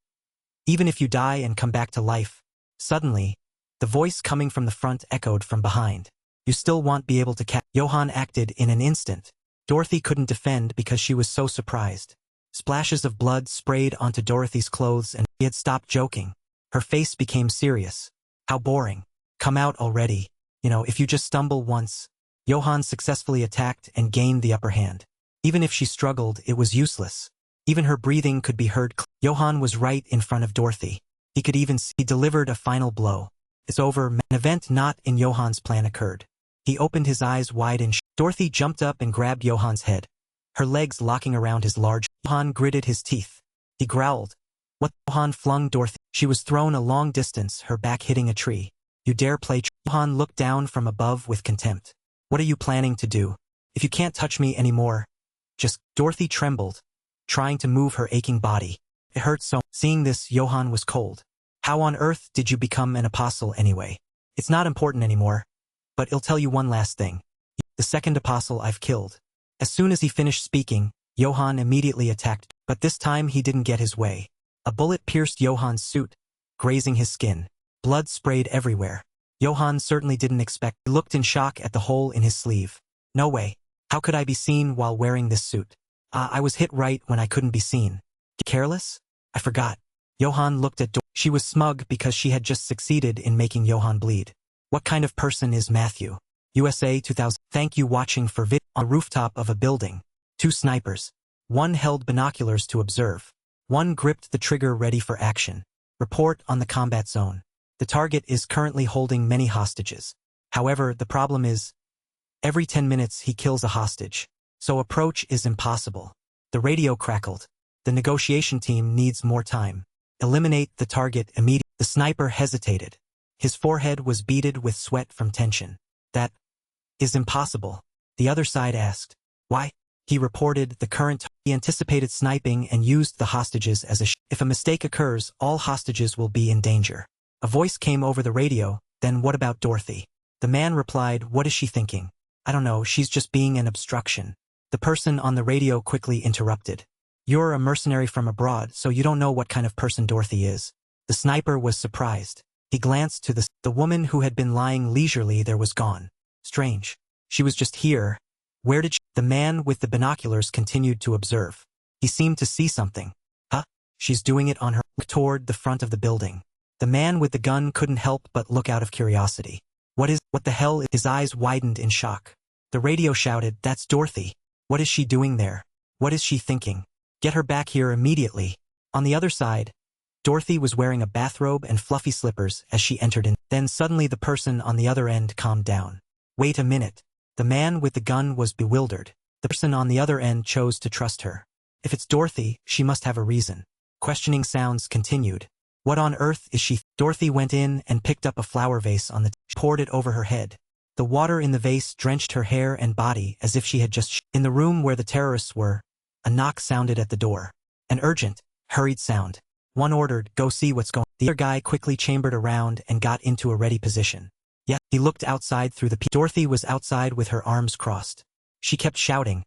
even if you die and come back to life. Suddenly, the voice coming from the front echoed from behind. You still won't be able to catch. Johann acted in an instant. Dorothy couldn't defend because she was so surprised. Splashes of blood sprayed onto Dorothy's clothes and she had stopped joking. Her face became serious. How boring. Come out already. If you just stumble once. Johann successfully attacked and gained the upper hand. Even if she struggled, it was useless. Even her breathing could be heard. Johann was right in front of Dorothy. He could even see. He delivered a final blow. It's over. An event not in Johann's plan occurred. He opened his eyes wide and Dorothy jumped up and grabbed Johann's head, her legs locking around his large. Johann gritted his teeth. He growled. What? Johann flung Dorothy. She was thrown a long distance, her back hitting a tree. You dare play? Johann looked down from above with contempt. What are you planning to do? If you can't touch me anymore. Dorothy trembled, trying to move her aching body. It hurt so. Seeing this, Johann was cold. How on earth did you become an apostle anyway? It's not important anymore. But I'll tell you one last thing. The second apostle I've killed. As soon as he finished speaking, Johann immediately attacked, but this time he didn't get his way. A bullet pierced Johann's suit, grazing his skin. Blood sprayed everywhere. Johann certainly didn't expect. He looked in shock at the hole in his sleeve. No way. How could I be seen while wearing this suit? I was hit right when I couldn't be seen. Careless? I forgot. Johann looked at Dorothy. She was smug because she had just succeeded in making Johann bleed. What kind of person is Matthew? USA 2000. Thank you watching for vid. On the rooftop of a building. 2 snipers. One held binoculars to observe. One gripped the trigger ready for action. Report on the combat zone. The target is currently holding many hostages. However, the problem is, every 10 minutes he kills a hostage. So approach is impossible. The radio crackled. The negotiation team needs more time. Eliminate the target immediately. The sniper hesitated. His forehead was beaded with sweat from tension. That is impossible. The other side asked. Why? He reported the current. He anticipated sniping and used the hostages as a if a mistake occurs, all hostages will be in danger. A voice came over the radio. Then what about Dorothy? The man replied, what is she thinking? I don't know, she's just being an obstruction. The person on the radio quickly interrupted. You're a mercenary from abroad, so you don't know what kind of person Dorothy is. The sniper was surprised. He glanced to the woman who had been lying leisurely there was gone. Strange. She was just here. Where did she? The man with the binoculars continued to observe. He seemed to see something. Huh? She's doing it on her toward the front of the building. The man with the gun couldn't help but look out of curiosity. What the hell? His eyes widened in shock. The radio shouted, that's Dorothy. What is she doing there? What is she thinking? Get her back here immediately. On the other side, Dorothy was wearing a bathrobe and fluffy slippers as she entered in. Then suddenly the person on the other end calmed down. Wait a minute. The man with the gun was bewildered. The person on the other end chose to trust her. If it's Dorothy, she must have a reason. Questioning sounds continued. What on earth is she? Dorothy went in and picked up a flower vase on the poured it over her head. The water in the vase drenched her hair and body as if she had just in the room where the terrorists were. A knock sounded at the door. An urgent, hurried sound. One ordered, go see what's going on. The other guy quickly chambered around and got into a ready position. Yeah, he looked outside through the Dorothy was outside with her arms crossed. She kept shouting.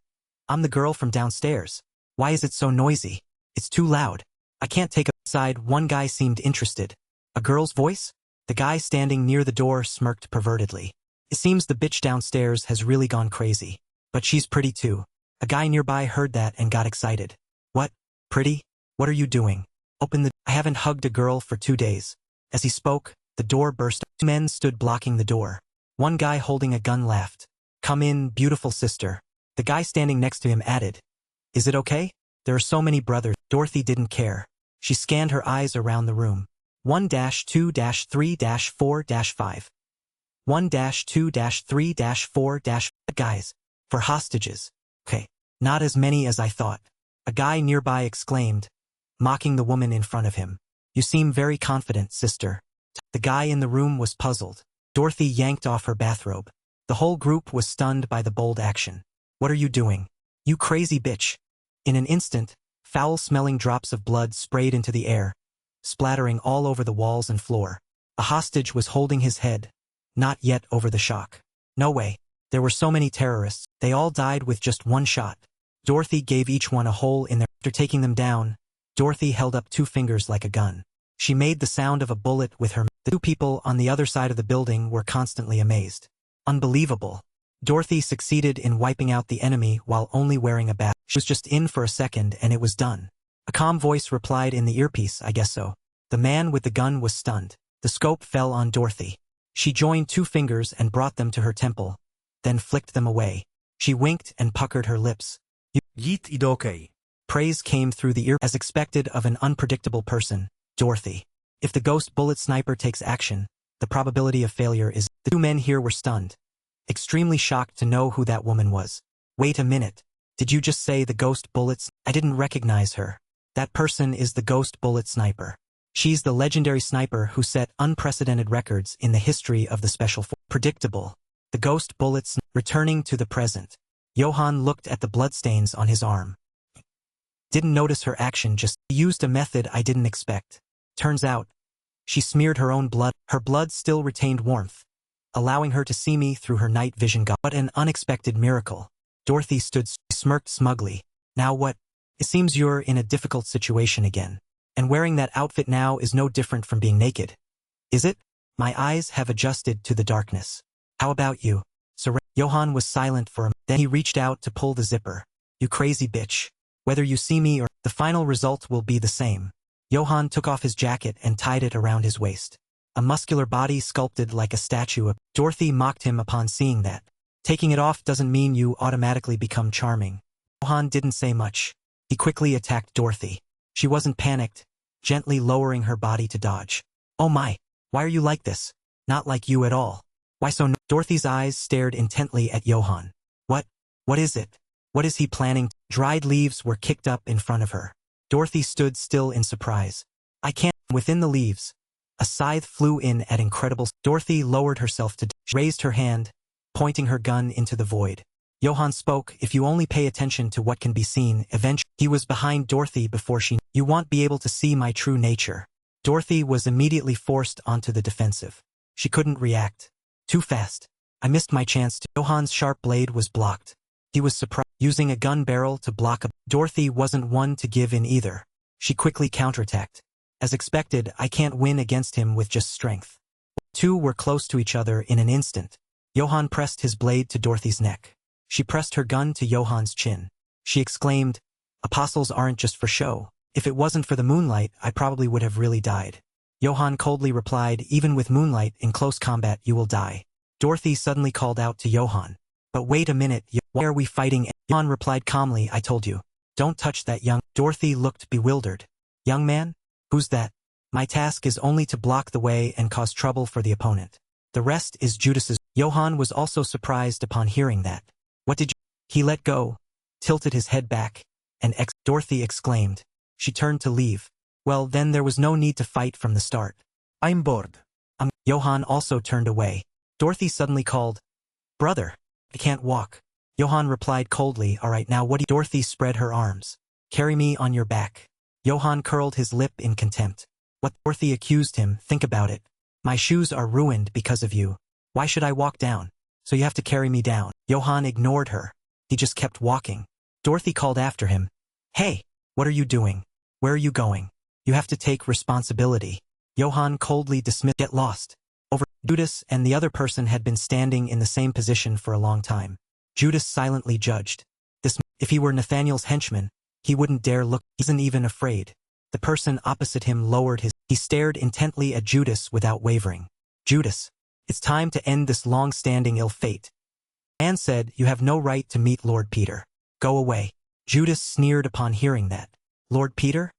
I'm the girl from downstairs. Why is it so noisy? It's too loud. I can't take a side. One guy seemed interested. A girl's voice? The guy standing near the door smirked pervertedly. It seems the bitch downstairs has really gone crazy. But she's pretty too. A guy nearby heard that and got excited. What? Pretty? What are you doing? Open the... I haven't hugged a girl for 2 days. As he spoke, the door burst. 2 men stood blocking the door. One guy holding a gun laughed. Come in, beautiful sister. The guy standing next to him added. Is it okay? There are so many brothers. Dorothy didn't care. She scanned her eyes around the room. 1-2-3-4-5. 1-2-3-4- guys. For hostages. Okay. Not as many as I thought. A guy nearby exclaimed, mocking the woman in front of him. You seem very confident, sister. The guy in the room was puzzled. Dorothy yanked off her bathrobe. The whole group was stunned by the bold action. What are you doing? You crazy bitch. In an instant, foul-smelling drops of blood sprayed into the air, splattering all over the walls and floor. A hostage was holding his head, not yet over the shock. No way. There were so many terrorists. They all died with just one shot. Dorothy gave each one a hole in their... After taking them down, Dorothy held up 2 fingers like a gun. She made the sound of a bullet with her... The 2 people on the other side of the building were constantly amazed. Unbelievable. Dorothy succeeded in wiping out the enemy while only wearing a bat. She was just in for a second and it was done. A calm voice replied in the earpiece, I guess so. The man with the gun was stunned. The scope fell on Dorothy. She joined 2 fingers and brought them to her temple, then flicked them away. She winked and puckered her lips. Yeet id okay. Praise came through the ear as expected of an unpredictable person, Dorothy. If the ghost bullet sniper takes action, the probability of failure is... The 2 men here were stunned, extremely shocked to know who that woman was. Wait a minute. Did you just say the ghost bullets? I didn't recognize her. That person is the ghost bullet sniper. She's the legendary sniper who set unprecedented records in the history of the special forces. Predictable. The ghost bullets returning to the present. Johann looked at the bloodstains on his arm. Didn't notice her action, just used a method I didn't expect. Turns out, she smeared her own blood. Her blood still retained warmth, allowing her to see me through her night vision. What an unexpected miracle. Dorothy smirked smugly. Now what? It seems you're in a difficult situation again. And wearing that outfit now is no different from being naked. Is it? My eyes have adjusted to the darkness. How about you? Johann was silent for a minute. Then he reached out to pull the zipper. You crazy bitch. Whether you see me or... The final result will be the same. Johann took off his jacket and tied it around his waist. A muscular body sculpted like a statue. Dorothy mocked him upon seeing that. Taking it off doesn't mean you automatically become charming. Johann didn't say much. He quickly attacked Dorothy. She wasn't panicked, gently lowering her body to dodge. Oh my! Why are you like this? Not like you at all. Why so no? Dorothy's eyes stared intently at Johann. What is it? What is he planning? Dried leaves were kicked up in front of her. Dorothy stood still in surprise. I can't. Within the leaves, a scythe flew in at incredible. Dorothy lowered herself to raised her hand, pointing her gun into the void. Johann spoke, if you only pay attention to what can be seen, eventually. He was behind Dorothy before she. You won't be able to see my true nature. Dorothy was immediately forced onto the defensive. She couldn't react. Too fast. I missed my chance to. Johann's sharp blade was blocked. He was surprised, using a gun barrel to block a. Dorothy wasn't one to give in either. She quickly counterattacked. As expected, I can't win against him with just strength. Two were close to each other in an instant. Johann pressed his blade to Dorothy's neck. She pressed her gun to Johann's chin. She exclaimed, apostles aren't just for show. If it wasn't for the moonlight, I probably would have really died. Johann coldly replied, even with moonlight in close combat you will die. Dorothy suddenly called out to Johann. But wait a minute, why are we fighting? Johann replied calmly, I told you. Don't touch that young. Dorothy looked bewildered. Young man? Who's that? My task is only to block the way and cause trouble for the opponent. The rest is Judas's. Johann was also surprised upon hearing that. What did you? He let go, tilted his head back, and Dorothy exclaimed. She turned to leave. Well, then there was no need to fight from the start. I'm bored. Johann also turned away. Dorothy suddenly called. Brother. I can't walk. Johann replied coldly, all right, now what do you? Dorothy spread her arms. Carry me on your back. Johann curled his lip in contempt. What? Dorothy accused him, think about it. My shoes are ruined because of you. Why should I walk down? So you have to carry me down. Johann ignored her. He just kept walking. Dorothy called after him. Hey, what are you doing? Where are you going? You have to take responsibility. Johann coldly dismissed. Get lost. Over. Judas and the other person had been standing in the same position for a long time. Judas silently judged. If he were Nathaniel's henchman, he wouldn't dare look. He isn't even afraid. The person opposite him lowered his. He stared intently at Judas without wavering. Judas, it's time to end this long-standing ill fate. The man said, you have no right to meet Lord Peter. Go away. Judas sneered upon hearing that. Lord Peter?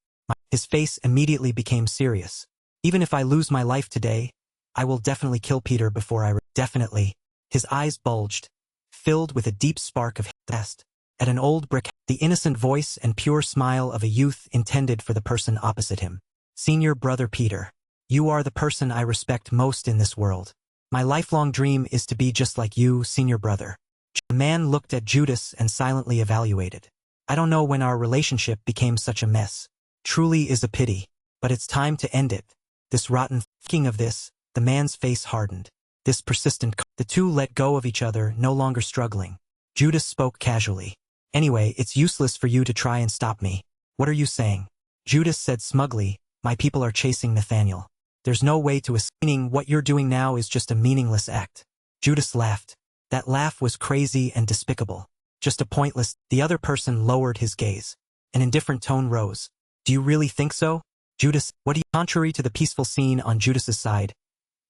His face immediately became serious. Even if I lose my life today, I will definitely kill Peter before I. Definitely. His eyes bulged, filled with a deep spark of zest. At an old brick, the innocent voice and pure smile of a youth intended for the person opposite him. Senior brother Peter, you are the person I respect most in this world. My lifelong dream is to be just like you, senior brother. The man looked at Judas and silently evaluated. I don't know when our relationship became such a mess. Truly is a pity, but it's time to end it. This rotten. Thinking of this, the man's face hardened. This persistent. The two let go of each other, no longer struggling. Judas spoke casually. Anyway, it's useless for you to try and stop me. What are you saying? Judas said smugly, my people are chasing Nathaniel. There's no way to meaning what you're doing now is just a meaningless act. Judas laughed. That laugh was crazy and despicable. Just a pointless. The other person lowered his gaze. An indifferent tone rose. Do you really think so? Judas, what do you? Contrary to the peaceful scene on Judas's side,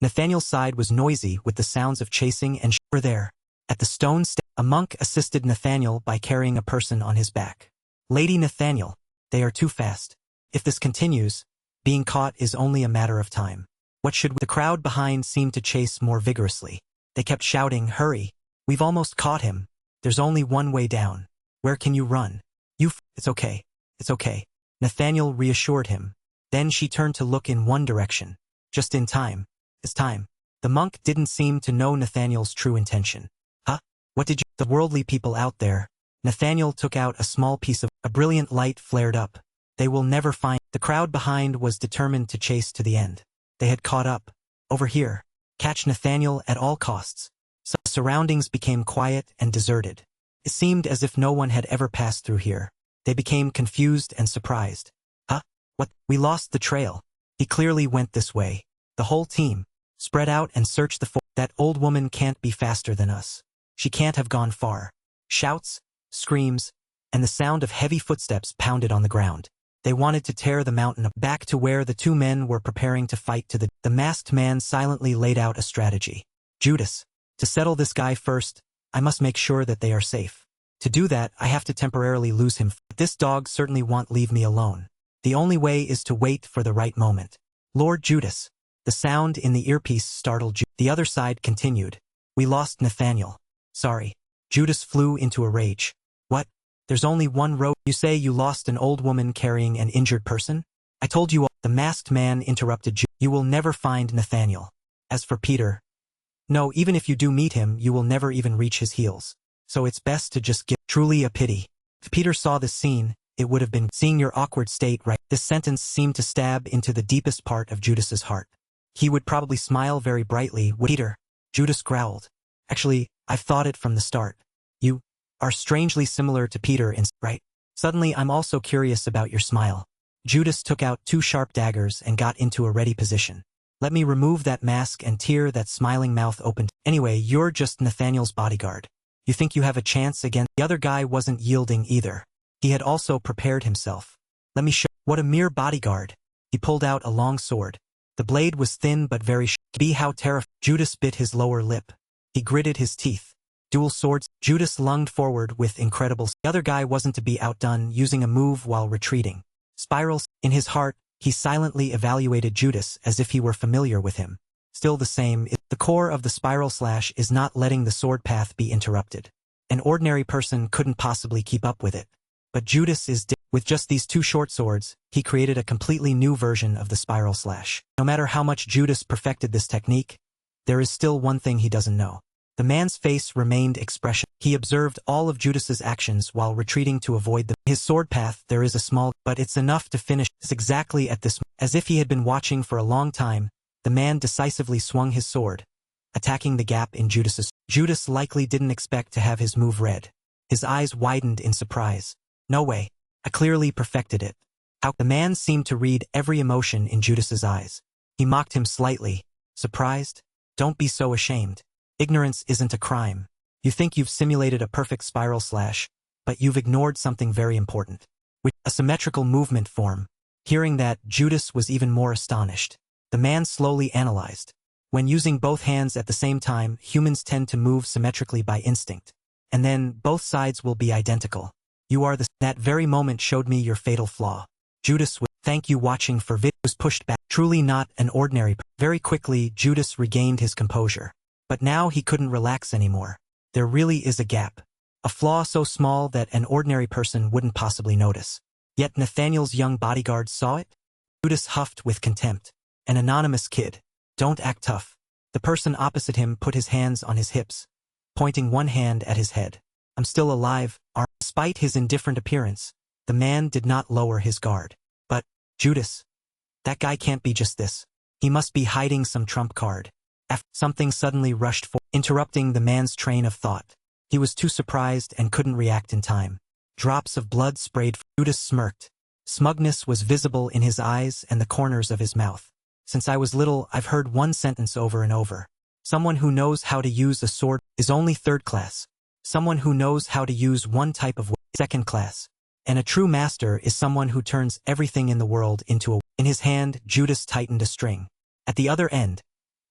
Nathaniel's side was noisy with the sounds of chasing and were there. At the stone a monk assisted Nathaniel by carrying a person on his back. Lady Nathaniel, they are too fast. If this continues, being caught is only a matter of time. What should we? The crowd behind seemed to chase more vigorously. They kept shouting, hurry. We've almost caught him. There's only one way down. Where can you run? It's okay. It's okay. Nathaniel reassured him. Then she turned to look in one direction. Just in time. It's time. The monk didn't seem to know Nathaniel's true intention. Huh? What did you? The worldly people out there. Nathaniel took out a small piece of. A brilliant light flared up. They will never find. The crowd behind was determined to chase to the end. They had caught up. Over here. Catch Nathaniel at all costs. So surroundings became quiet and deserted. It seemed as if no one had ever passed through here. They became confused and surprised. Huh? What? We lost the trail. He clearly went this way. The whole team spread out and searched the forest. That old woman can't be faster than us. She can't have gone far. Shouts, screams, and the sound of heavy footsteps pounded on the ground. They wanted to tear the mountain back to where the two men were preparing to fight to the masked man silently laid out a strategy. Judas, to settle this guy first, I must make sure that they are safe. To do that, I have to temporarily lose him. This dog certainly won't leave me alone. The only way is to wait for the right moment. Lord Judas, The sound in the earpiece startled Judas. The other side continued. We lost Nathaniel. Sorry. Judas flew into a rage. What? There's only one road. You say you lost an old woman carrying an injured person? I told you all. The masked man interrupted Judas. You will never find Nathaniel. As for Peter, no, even if you do meet him, you will never even reach his heels. So it's best to just give. Truly a pity. If Peter saw this scene, it would have been seeing your awkward state, right? This sentence seemed to stab into the deepest part of Judas's heart. He would probably smile very brightly. Peter, Judas growled. Actually, I've thought it from the start. You are strangely similar to Peter right? Suddenly I'm also curious about your smile. Judas took out 2 sharp daggers and got into a ready position. Let me remove that mask and tear that smiling mouth open. Anyway, you're just Nathaniel's bodyguard. You think you have a chance against? The other guy wasn't yielding either. He had also prepared himself. Let me show. What a mere bodyguard. He pulled out a long sword. The blade was thin but very sharp. Be how terrifying. Judas bit his lower lip. He gritted his teeth. Dual swords. Judas lunged forward with incredible. The other guy wasn't to be outdone, using a move while retreating. Spirals. In his heart, he silently evaluated Judas as if he were familiar with him. Still the same, the core of the spiral slash is not letting the sword path be interrupted. An ordinary person couldn't possibly keep up with it. But Judas is with just these 2 short swords, he created a completely new version of the spiral slash. No matter how much Judas perfected this technique, there is still one thing he doesn't know. The man's face remained expressionless. He observed all of Judas's actions while retreating to avoid his sword path. There is a small, but it's enough to finish. Exactly at this, as if he had been watching for a long time, the man decisively swung his sword, attacking the gap in Judas's. Judas likely didn't expect to have his move read. His eyes widened in surprise. No way. I clearly perfected it. How? The man seemed to read every emotion in Judas's eyes. He mocked him slightly. Surprised? Don't be so ashamed. Ignorance isn't a crime. You think you've simulated a perfect spiral slash, but you've ignored something very important. With a symmetrical movement form. Hearing that, Judas was even more astonished. The man slowly analyzed. When using both hands at the same time, humans tend to move symmetrically by instinct. And then, both sides will be identical. You are that very moment showed me your fatal flaw. Judas would thank you watching for was pushed back. Truly not an ordinary. Very quickly, Judas regained his composure. But now he couldn't relax anymore. There really is a gap. A flaw so small that an ordinary person wouldn't possibly notice. Yet Nathaniel's young bodyguard saw it? Judas huffed with contempt. An anonymous kid. Don't act tough. The person opposite him put his hands on his hips, pointing one hand at his head. I'm still alive. Despite his indifferent appearance, the man did not lower his guard. But, Judas, that guy can't be just this. He must be hiding some trump card. Something suddenly rushed forward, interrupting the man's train of thought. He was too surprised and couldn't react in time. Drops of blood sprayed. Judas smirked. Smugness was visible in his eyes and the corners of his mouth. Since I was little, I've heard one sentence over and over. Someone who knows how to use a sword is only 3rd class. Someone who knows how to use one type of weapon is 2nd class. And a true master is someone who turns everything in the world into a. In his hand, Judas tightened a string. At the other end,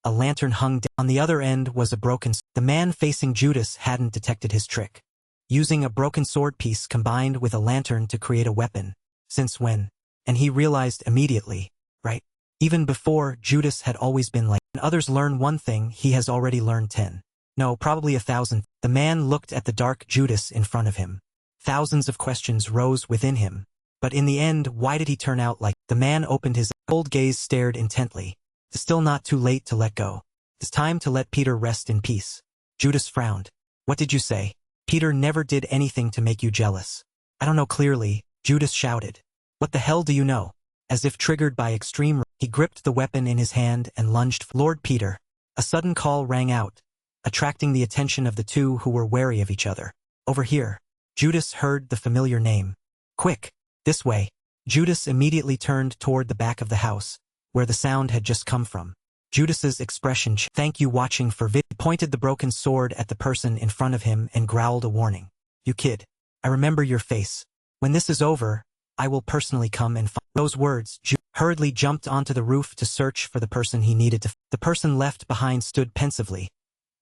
a lantern hung down. On the other end was a broken sword. The man facing Judas hadn't detected his trick. Using a broken sword piece combined with a lantern to create a weapon. Since when? And he realized immediately, right? Even before, Judas had always been like, when others learn one thing, he has already learned 10. No, probably 1,000. The man looked at the dark Judas in front of him. Thousands of questions rose within him. But in the end, why did he turn out like? The man opened his cold gaze, stared intently. It's still not too late to let go. It's time to let Peter rest in peace. Judas frowned. What did you say? Peter never did anything to make you jealous. I don't know clearly, Judas shouted. What the hell do you know? As if triggered by extreme, he gripped the weapon in his hand and lunged. Lord Peter. A sudden call rang out, attracting the attention of the two who were wary of each other. Over here. Judas heard the familiar name. Quick, this way. Judas immediately turned toward the back of the house, where the sound had just come from. Judas's expression changed. Thank you watching for vid. He pointed the broken sword at the person in front of him and growled a warning. You kid. I remember your face. When this is over, I will personally come and find. Those words, Judas hurriedly jumped onto the roof to search for the person he needed to. The person left behind stood pensively,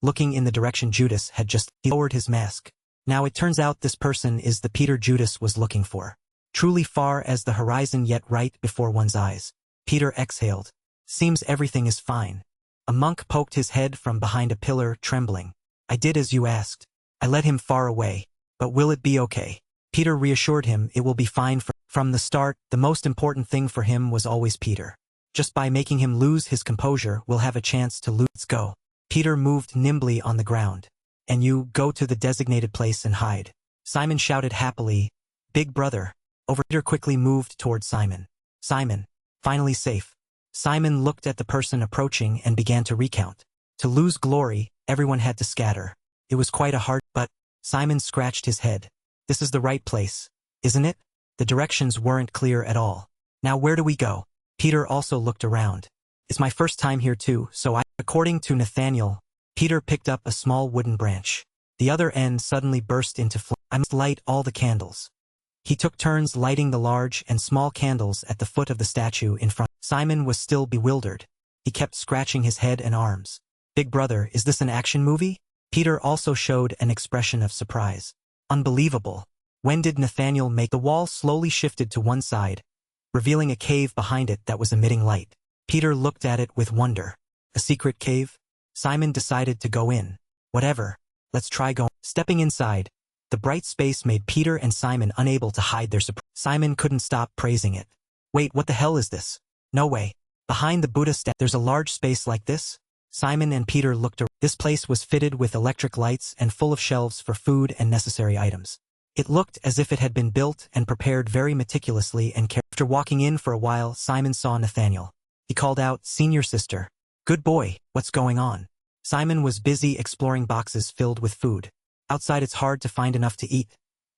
looking in the direction Judas had just. He lowered his mask. Now it turns out this person is the Peter Judas was looking for. Truly far as the horizon, yet right before one's eyes. Peter exhaled. Seems everything is fine. A monk poked his head from behind a pillar, trembling. I did as you asked. I led him far away. But will it be okay? Peter reassured him it will be fine. From the start, the most important thing for him was always Peter. Just by making him lose his composure, we'll have a chance to lose. Let's go. Peter moved nimbly on the ground. And you, go to the designated place and hide. Simon shouted happily, Big brother. Peter quickly moved toward Simon. Simon. Finally safe. Simon looked at the person approaching and began to recount. To lose glory, everyone had to scatter. It was quite a hard, but Simon scratched his head. This is the right place, isn't it? The directions weren't clear at all. Now where do we go? Peter also looked around. It's my first time here too, so according to Nathaniel, Peter picked up a small wooden branch. The other end suddenly burst into flame. I must light all the candles. He took turns lighting the large and small candles at the foot of the statue in front. Simon was still bewildered. He kept scratching his head and arms. Big brother, is this an action movie? Peter also showed an expression of surprise. Unbelievable. When did Nathaniel make the wall slowly shifted to one side, revealing a cave behind it that was emitting light? Peter looked at it with wonder. A secret cave? Simon decided to go in. Whatever. Let's try going. Stepping inside, the bright space made Peter and Simon unable to hide their surprise. Simon couldn't stop praising it. Wait, what the hell is this? No way. Behind the Buddha statue, there's a large space like this? Simon and Peter looked around. This place was fitted with electric lights and full of shelves for food and necessary items. It looked as if it had been built and prepared very meticulously and carefully. After walking in for a while, Simon saw Nathaniel. He called out, Senior sister. Good boy, what's going on? Simon was busy exploring boxes filled with food. Outside it's hard to find enough to eat.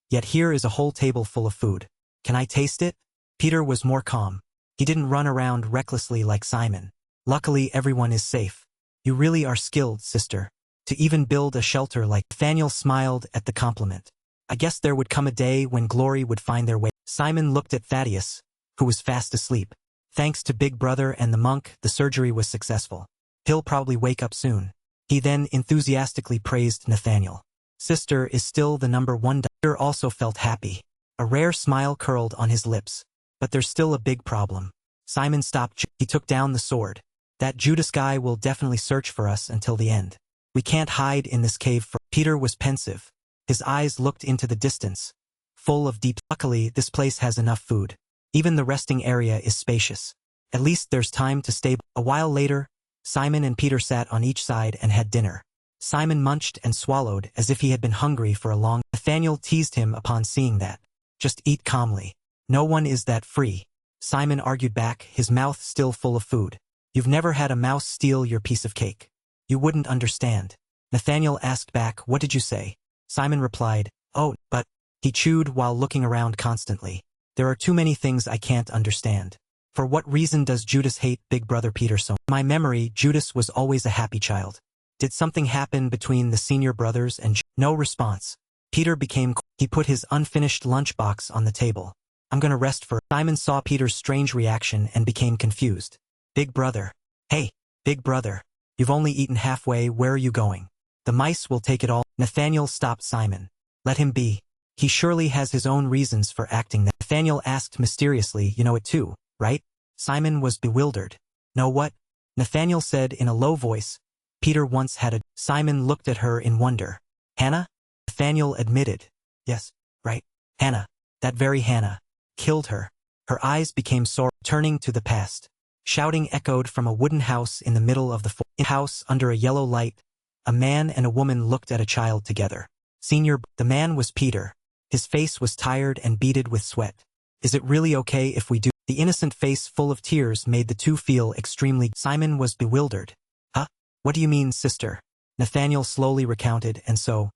Yet here is a whole table full of food. Can I taste it? Peter was more calm. He didn't run around recklessly like Simon. Luckily everyone is safe. You really are skilled, sister. To even build a shelter like Nathaniel smiled at the compliment. I guess there would come a day when glory would find their way. Simon looked at Thaddeus, who was fast asleep. Thanks to Big Brother and the monk, the surgery was successful. He'll probably wake up soon. He then enthusiastically praised Nathaniel. Sister is still the number one. Peter also felt happy. A rare smile curled on his lips. But there's still a big problem. Simon stopped. He took down the sword. That Judas guy will definitely search for us until the end. We can't hide in this cave. Peter was pensive. His eyes looked into the distance, full of deep. Luckily, this place has enough food. Even the resting area is spacious. At least there's time to stay. A while later, Simon and Peter sat on each side and had dinner. Simon munched and swallowed as if he had been hungry for a long. Nathaniel teased him upon seeing that. Just eat calmly. No one is that free. Simon argued back, his mouth still full of food. You've never had a mouse steal your piece of cake. You wouldn't understand. Nathaniel asked back, what did you say? Simon replied, oh, but. He chewed while looking around constantly. There are too many things I can't understand. For what reason does Judas hate Big Brother Peter so much? In my memory, Judas was always a happy child. Did something happen between the senior brothers and No response. Peter became. He put his unfinished lunchbox on the table. I'm gonna rest for. Simon saw Peter's strange reaction and became confused. Big brother. Hey, big brother. You've only eaten halfway, where are you going? The mice will take it all. Nathaniel stopped Simon. Let him be. He surely has his own reasons for acting that. Nathaniel asked mysteriously, you know it too, right? Simon was bewildered. Know what? Nathaniel said in a low voice. Peter once had a. Simon looked at her in wonder. Hannah? Nathaniel admitted. Yes, right. Hannah. That very Hannah. Killed her. Her eyes became sore, turning to the past. Shouting echoed from a wooden house in the middle of the house under a yellow light. A man and a woman looked at a child together. The man was Peter. His face was tired and beaded with sweat. Is it really okay if we do? The innocent face full of tears made the two feel extremely. Simon was bewildered. Huh? What do you mean, sister? Nathaniel slowly recounted, and so.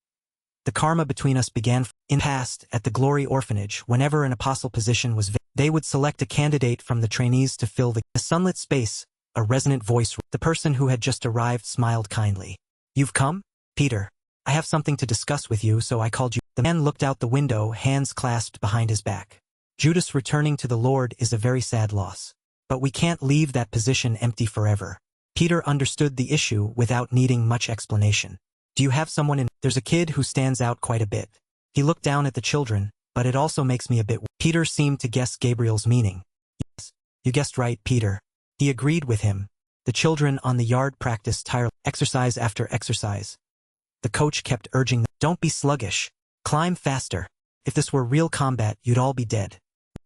The karma between us began. In the past, at the Glory Orphanage, whenever an apostle position was they would select a candidate from the trainees to fill the sunlit space. A resonant voice. The person who had just arrived smiled kindly. You've come? Peter. I have something to discuss with you, so I called you. The man looked out the window, hands clasped behind his back. Judas returning to the Lord is a very sad loss. But we can't leave that position empty forever. Peter understood the issue without needing much explanation. Do you have someone in? There's a kid who stands out quite a bit. He looked down at the children, but it also makes me a bit. Peter seemed to guess Gabriel's meaning. Yes, you guessed right, Peter. He agreed with him. The children on the yard practiced tirelessly, exercise after exercise. The coach kept urging them, don't be sluggish. Climb faster. If this were real combat, you'd all be dead.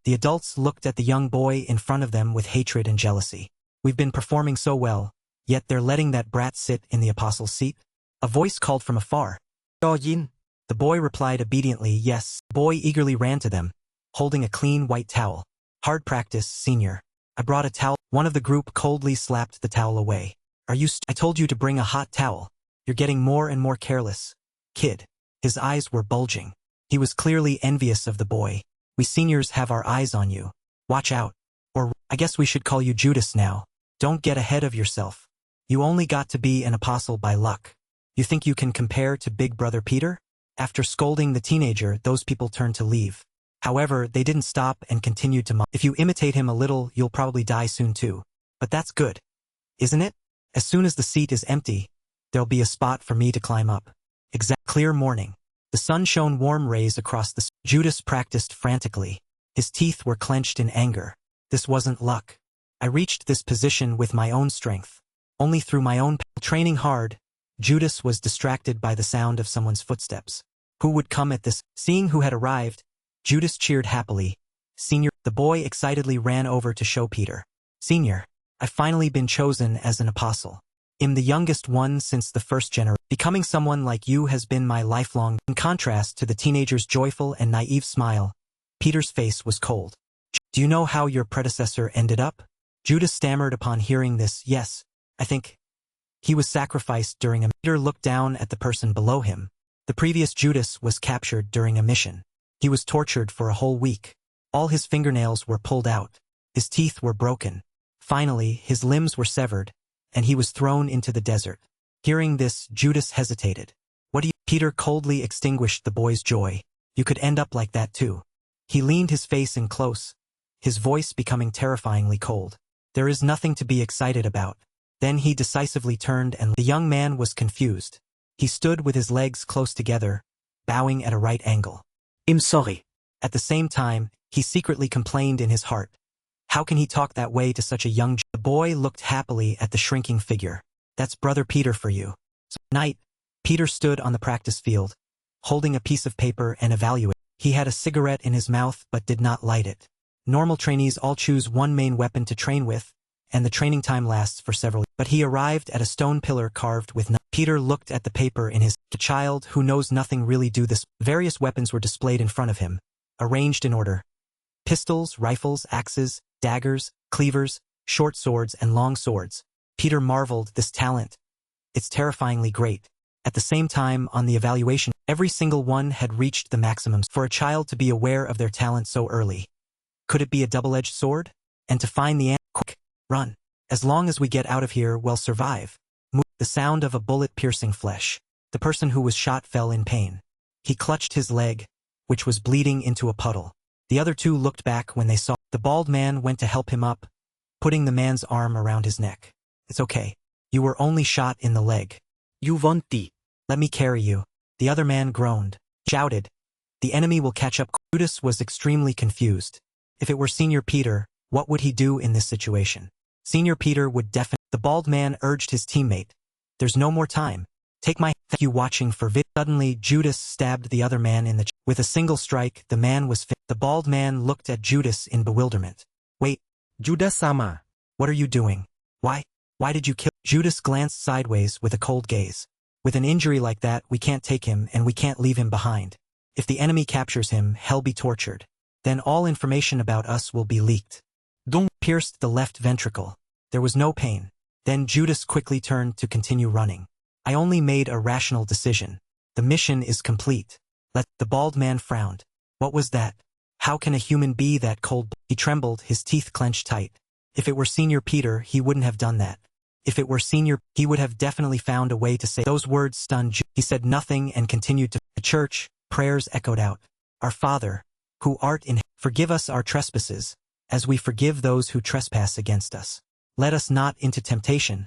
The adults looked at the young boy in front of them with hatred and jealousy. We've been performing so well, yet they're letting that brat sit in the apostle's seat? A voice called from afar. Yin. The boy replied obediently, yes. The boy eagerly ran to them, holding a clean white towel. Hard practice, senior. I brought a towel. One of the group coldly slapped the towel away. I told you to bring a hot towel. You're getting more and more careless. Kid. His eyes were bulging. He was clearly envious of the boy. We seniors have our eyes on you. Watch out. Or, I guess we should call you Judas now. Don't get ahead of yourself. You only got to be an apostle by luck. You think you can compare to Big Brother Peter? After scolding the teenager, those people turned to leave. However, they didn't stop and continued to mock. If you imitate him a little, you'll probably die soon too. But that's good. Isn't it? As soon as the seat is empty, there'll be a spot for me to climb up. Clear morning. The sun shone warm rays across the Judas practiced frantically. His teeth were clenched in anger. This wasn't luck. I reached this position with my own strength. Only through my own training hard. Judas was distracted by the sound of someone's footsteps. Who would come at this? Seeing who had arrived, Judas cheered happily. Senior. The boy excitedly ran over to show Peter. Senior, I've finally been chosen as an apostle. I'm the youngest one since the first generation. Becoming someone like you has been my lifelong. In contrast to the teenager's joyful and naive smile, Peter's face was cold. Do you know how your predecessor ended up? Judas stammered upon hearing this. Yes, I think. He was sacrificed during a. Peter looked down at the person below him. The previous Judas was captured during a mission. He was tortured for a whole week. All his fingernails were pulled out. His teeth were broken. Finally, his limbs were severed, and he was thrown into the desert. Hearing this, Judas hesitated. What do you? Peter coldly extinguished the boy's joy. You could end up like that too. He leaned his face in close, his voice becoming terrifyingly cold. There is nothing to be excited about. Then he decisively turned and the young man was confused. He stood with his legs close together, bowing at a right angle. I'm sorry. At the same time, he secretly complained in his heart. How can he talk that way to such a young? The boy looked happily at the shrinking figure. That's Brother Peter for you. Night. Peter stood on the practice field, holding a piece of paper and evaluating. He had a cigarette in his mouth but did not light it. Normal trainees all choose one main weapon to train with, and the training time lasts for several. But he arrived at a stone pillar carved with. Peter looked at the paper in his. The child who knows nothing really do this. Various weapons were displayed in front of him, arranged in order. Pistols, rifles, axes, daggers, cleavers, short swords and long swords. Peter marveled this talent. It's terrifyingly great. At the same time, on the evaluation, every single one had reached the maximums. For a child to be aware of their talent so early. Could it be a double-edged sword? And to find the answer, quick, run. As long as we get out of here, we'll survive. The sound of a bullet piercing flesh. The person who was shot fell in pain. He clutched his leg, which was bleeding into a puddle. The other two looked back when they saw. The bald man went to help him up, putting the man's arm around his neck. It's okay. You were only shot in the leg. You want the. Let me carry you. The other man groaned, shouted. The enemy will catch up. Judas was extremely confused. If it were Senior Peter, what would he do in this situation? Senior Peter would definitely. The bald man urged his teammate. There's no more time. Take my. Thank you watching for vid. Suddenly, Judas stabbed the other man in the. With a single strike, the man was. The bald man looked at Judas in bewilderment. Wait. Judas-sama. What are you doing? Why did you kill? Judas glanced sideways with a cold gaze. With an injury like that, we can't take him and we can't leave him behind. If the enemy captures him, he'll be tortured. Then all information about us will be leaked. Dong pierced the left ventricle. There was no pain. Then Judas quickly turned to continue running. I only made a rational decision. The mission is complete. The bald man frowned. What was that? How can a human be that cold? He trembled, his teeth clenched tight. If it were Senior Peter, he wouldn't have done that. If it were Senior, he would have definitely found a way to say. Those words stunned Judas. He said nothing and continued to. The church, prayers echoed out. Our Father, who art in heaven, forgive us our trespasses, as we forgive those who trespass against us. Let us not into temptation,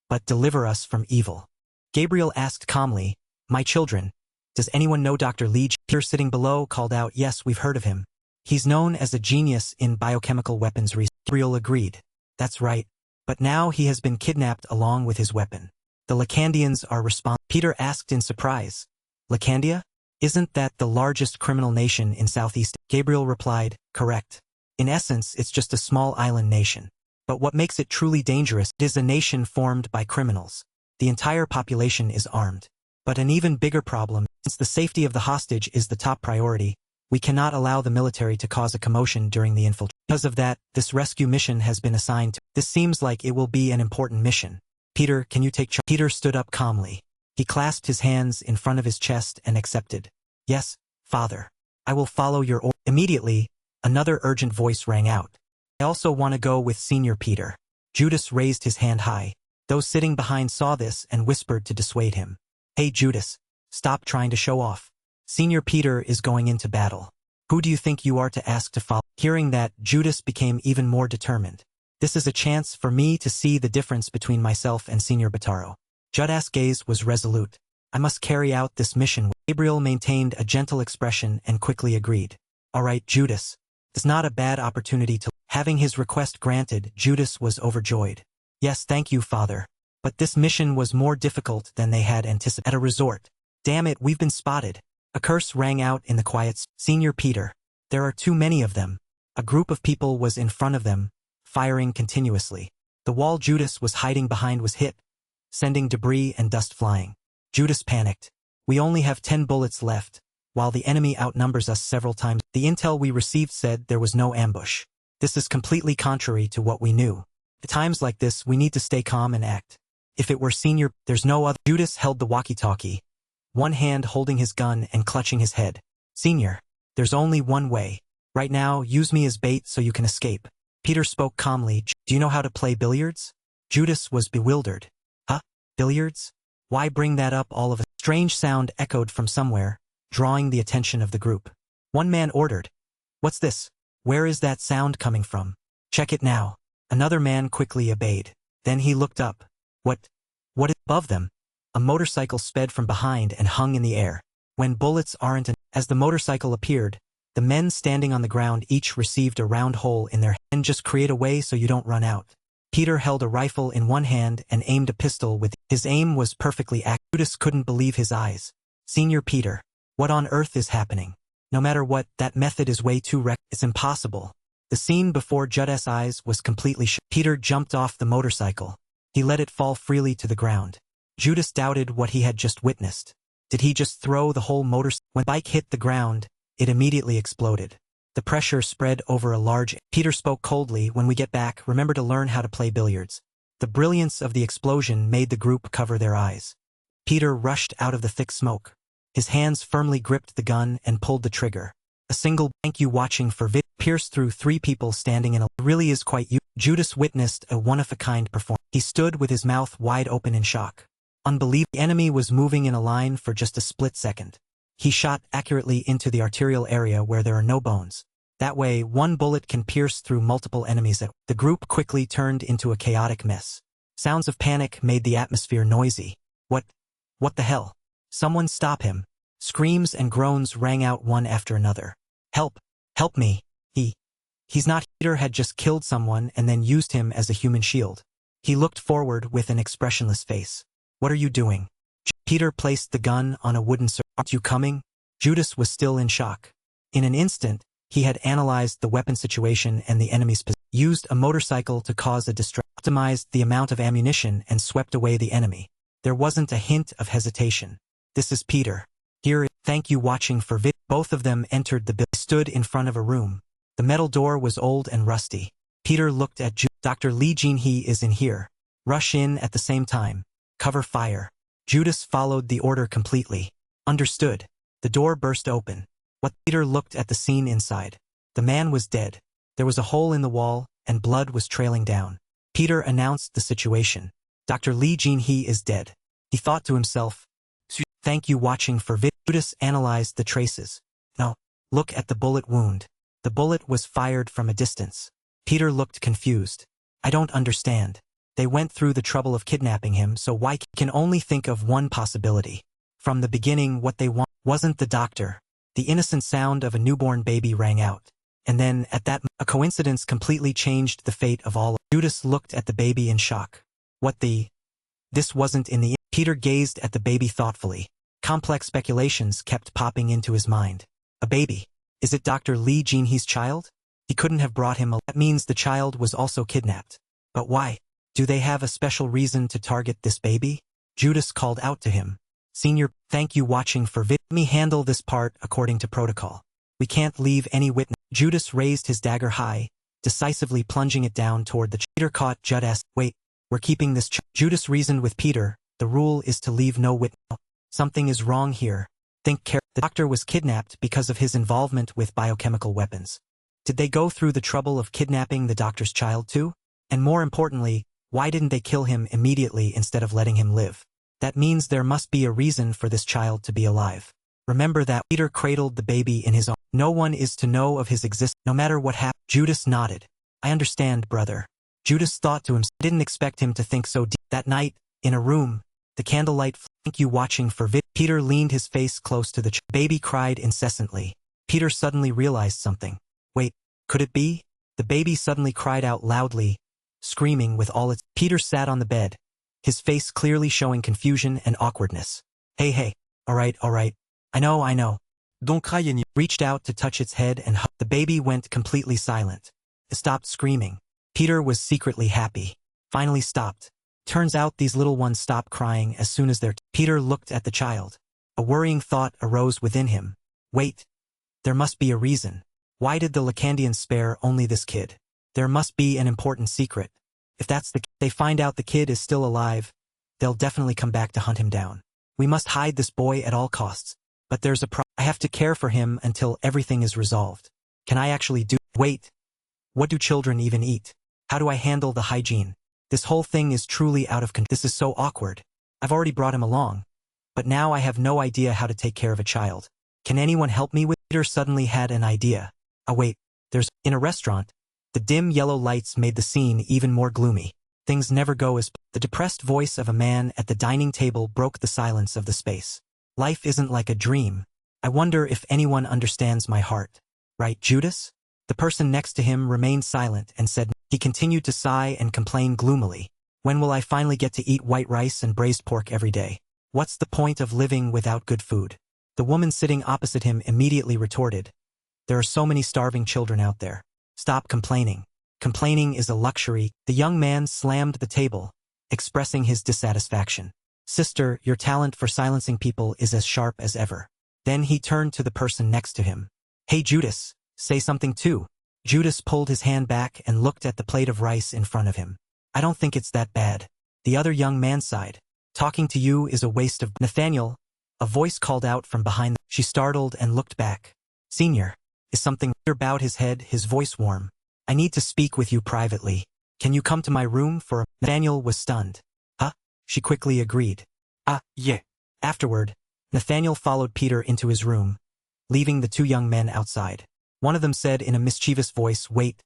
but deliver us from evil. Gabriel asked calmly, my children, does anyone know Dr. Lee? Peter sitting below called out, yes, we've heard of him. He's known as a genius in biochemical weapons research. Gabriel agreed. That's right. But now he has been kidnapped along with his weapon. The Lacandians are responsible. Peter asked in surprise. Lacandia? Isn't that the largest criminal nation in Southeast? Gabriel replied, correct. In essence, it's just a small island nation. But what makes it truly dangerous is a nation formed by criminals. The entire population is armed. But an even bigger problem, since the safety of the hostage is the top priority, we cannot allow the military to cause a commotion during the infiltration. Because of that, this rescue mission has been assigned to. This seems like it will be an important mission. Peter, can you take charge? Peter stood up calmly. He clasped his hands in front of his chest and accepted. Yes, Father. I will follow your order. Immediately, another urgent voice rang out. I also want to go with Senior Peter. Judas raised his hand high. Those sitting behind saw this and whispered to dissuade him. Hey Judas, stop trying to show off. Senior Peter is going into battle. Who do you think you are to ask to follow? Hearing that, Judas became even more determined. This is a chance for me to see the difference between myself and Senior Bataro. Judas' gaze was resolute. I must carry out this mission. Gabriel maintained a gentle expression and quickly agreed. All right, Judas. It's not a bad opportunity to. Having his request granted, Judas was overjoyed. Yes, thank you, Father. But this mission was more difficult than they had anticipated. At a resort. Damn it, we've been spotted. A curse rang out in the quiet. Senior Peter. There are too many of them. A group of people was in front of them, firing continuously. The wall Judas was hiding behind was hit, sending debris and dust flying. Judas panicked. We only have 10 bullets left, while the enemy outnumbers us several times. The intel we received said there was no ambush. This is completely contrary to what we knew. At times like this, we need to stay calm and act. If it were Senior, there's no other. Judas held the walkie-talkie, one hand holding his gun and clutching his head. Senior, there's only one way. Right now, use me as bait so you can escape. Peter spoke calmly. Do you know how to play billiards? Judas was bewildered. Huh? Billiards? Why bring that up all of a strange sound echoed from somewhere, drawing the attention of the group. One man ordered. What's this? Where is that sound coming from? Check it now. Another man quickly obeyed. Then he looked up. What is above them? A motorcycle sped from behind and hung in the air. When bullets aren't as the motorcycle appeared, the men standing on the ground each received a round hole in their head. And just create a way so you don't run out. Peter held a rifle in one hand and aimed a pistol with. His aim was perfectly accurate. Judas couldn't believe his eyes. Senior Peter, what on earth is happening? No matter what, that method is way too it's impossible. The scene before Judas' eyes was completely Peter jumped off the motorcycle. He let it fall freely to the ground. Judas doubted what he had just witnessed. Did he just throw the whole motorcycle? When the bike hit the ground, it immediately exploded. The pressure spread over a large. Peter spoke coldly. When we get back, remember to learn how to play billiards. The brilliance of the explosion made the group cover their eyes. Peter rushed out of the thick smoke. His hands firmly gripped the gun and pulled the trigger. A single thank you watching for vid pierced through 3 people standing in a really is quite you. Judas witnessed a one-of-a-kind performance. He stood with his mouth wide open in shock. Unbelievable. The enemy was moving in a line for just a split second. He shot accurately into the arterial area where there are no bones. That way, one bullet can pierce through multiple enemies. The group quickly turned into a chaotic mess. Sounds of panic made the atmosphere noisy. What the hell? Someone stop him. Screams and groans rang out one after another. Help! Help me! He's not. Peter had just killed someone and then used him as a human shield. He looked forward with an expressionless face. What are you doing? Peter placed the gun on a wooden circle. Aren't you coming? Judas was still in shock. In an instant, he had analyzed the weapon situation and the enemy's position, used a motorcycle to cause a distraction, optimized the amount of ammunition and swept away the enemy. There wasn't a hint of hesitation. This is Peter. Here, thank you watching for vid. Both of them entered the building. Stood in front of a room. The metal door was old and rusty. Peter looked at Dr. Lee Jin-hee is in here. Rush in at the same time. Cover fire. Judas followed the order completely. Understood. The door burst open. Peter looked at the scene inside. The man was dead. There was a hole in the wall, and blood was trailing down. Peter announced the situation. Dr. Lee Jin-hee is dead. He thought to himself. Thank you watching for vid. Judas analyzed the traces. No. Look at the bullet wound. The bullet was fired from a distance. Peter looked confused. I don't understand. They went through the trouble of kidnapping him, so why can only think of one possibility. From the beginning, what they want wasn't the doctor. The innocent sound of a newborn baby rang out. And then, at that, a coincidence completely changed the fate of all. Judas looked at the baby in shock. What the? This wasn't in the... Peter gazed at the baby thoughtfully. Complex speculations kept popping into his mind. A baby. Is it Dr. Lee Jinhee's child? He couldn't have brought him. That means the child was also kidnapped. But why? Do they have a special reason to target this baby? Judas called out to him. Senior, thank you watching for vid. Let me handle this part according to protocol. We can't leave any witness. Judas raised his dagger high, decisively plunging it down toward the Peter caught Judas. Wait, we're keeping this Judas reasoned with Peter. The rule is to leave no witness. Something is wrong here. Think carefully. The doctor was kidnapped because of his involvement with biochemical weapons. Did they go through the trouble of kidnapping the doctor's child too? And more importantly, why didn't they kill him immediately instead of letting him live? That means there must be a reason for this child to be alive. Remember that Peter cradled the baby in his arms. No one is to know of his existence, no matter what happened. Judas nodded. I understand, brother. Judas thought to himself. I didn't expect him to think so deep. That night, in a room, the candlelight. Thank you watching for vid. Peter leaned his face close to the baby cried incessantly. Peter suddenly realized something. Wait, could it be? The baby suddenly cried out loudly, screaming with all its... Peter sat on the bed, his face clearly showing confusion and awkwardness. Hey, all right. I know. Don't cry any. Reached out to touch its head and the baby went completely silent. It stopped screaming. Peter was secretly happy. Finally stopped. Turns out these little ones stop crying as soon as they're... Peter looked at the child. A worrying thought arose within him. Wait. There must be a reason. Why did the Lacandians spare only this kid? There must be an important secret. If that's they find out the kid is still alive, they'll definitely come back to hunt him down. We must hide this boy at all costs. But there's a problem. I have to care for him until everything is resolved. Can I actually do... Wait. What do children even eat? How do I handle the hygiene? This whole thing is truly out of control. This is so awkward. I've already brought him along. But now I have no idea how to take care of a child. Can anyone help me with... Peter suddenly had an idea. Oh wait, there's... In a restaurant, the dim yellow lights made the scene even more gloomy. Things never go as... The depressed voice of a man at the dining table broke the silence of the space. Life isn't like a dream. I wonder if anyone understands my heart. Right, Judas? The person next to him remained silent and said... He continued to sigh and complain gloomily. When will I finally get to eat white rice and braised pork every day? What's the point of living without good food? The woman sitting opposite him immediately retorted. There are so many starving children out there. Stop complaining. Complaining is a luxury. The young man slammed the table, expressing his dissatisfaction. Sister, your talent for silencing people is as sharp as ever. Then he turned to the person next to him. Hey Judas, say something too. Judas pulled his hand back and looked at the plate of rice in front of him. I don't think it's that bad. The other young man sighed. Talking to you is a waste of... Nathaniel, a voice called out from behind. She startled and looked back. Senior, is something... Peter bowed his head, his voice warm. I need to speak with you privately. Can you come to my room for a... Nathaniel was stunned. Huh? She quickly agreed. Yeah. Afterward, Nathaniel followed Peter into his room, leaving the two young men outside. One of them said in a mischievous voice, Wait,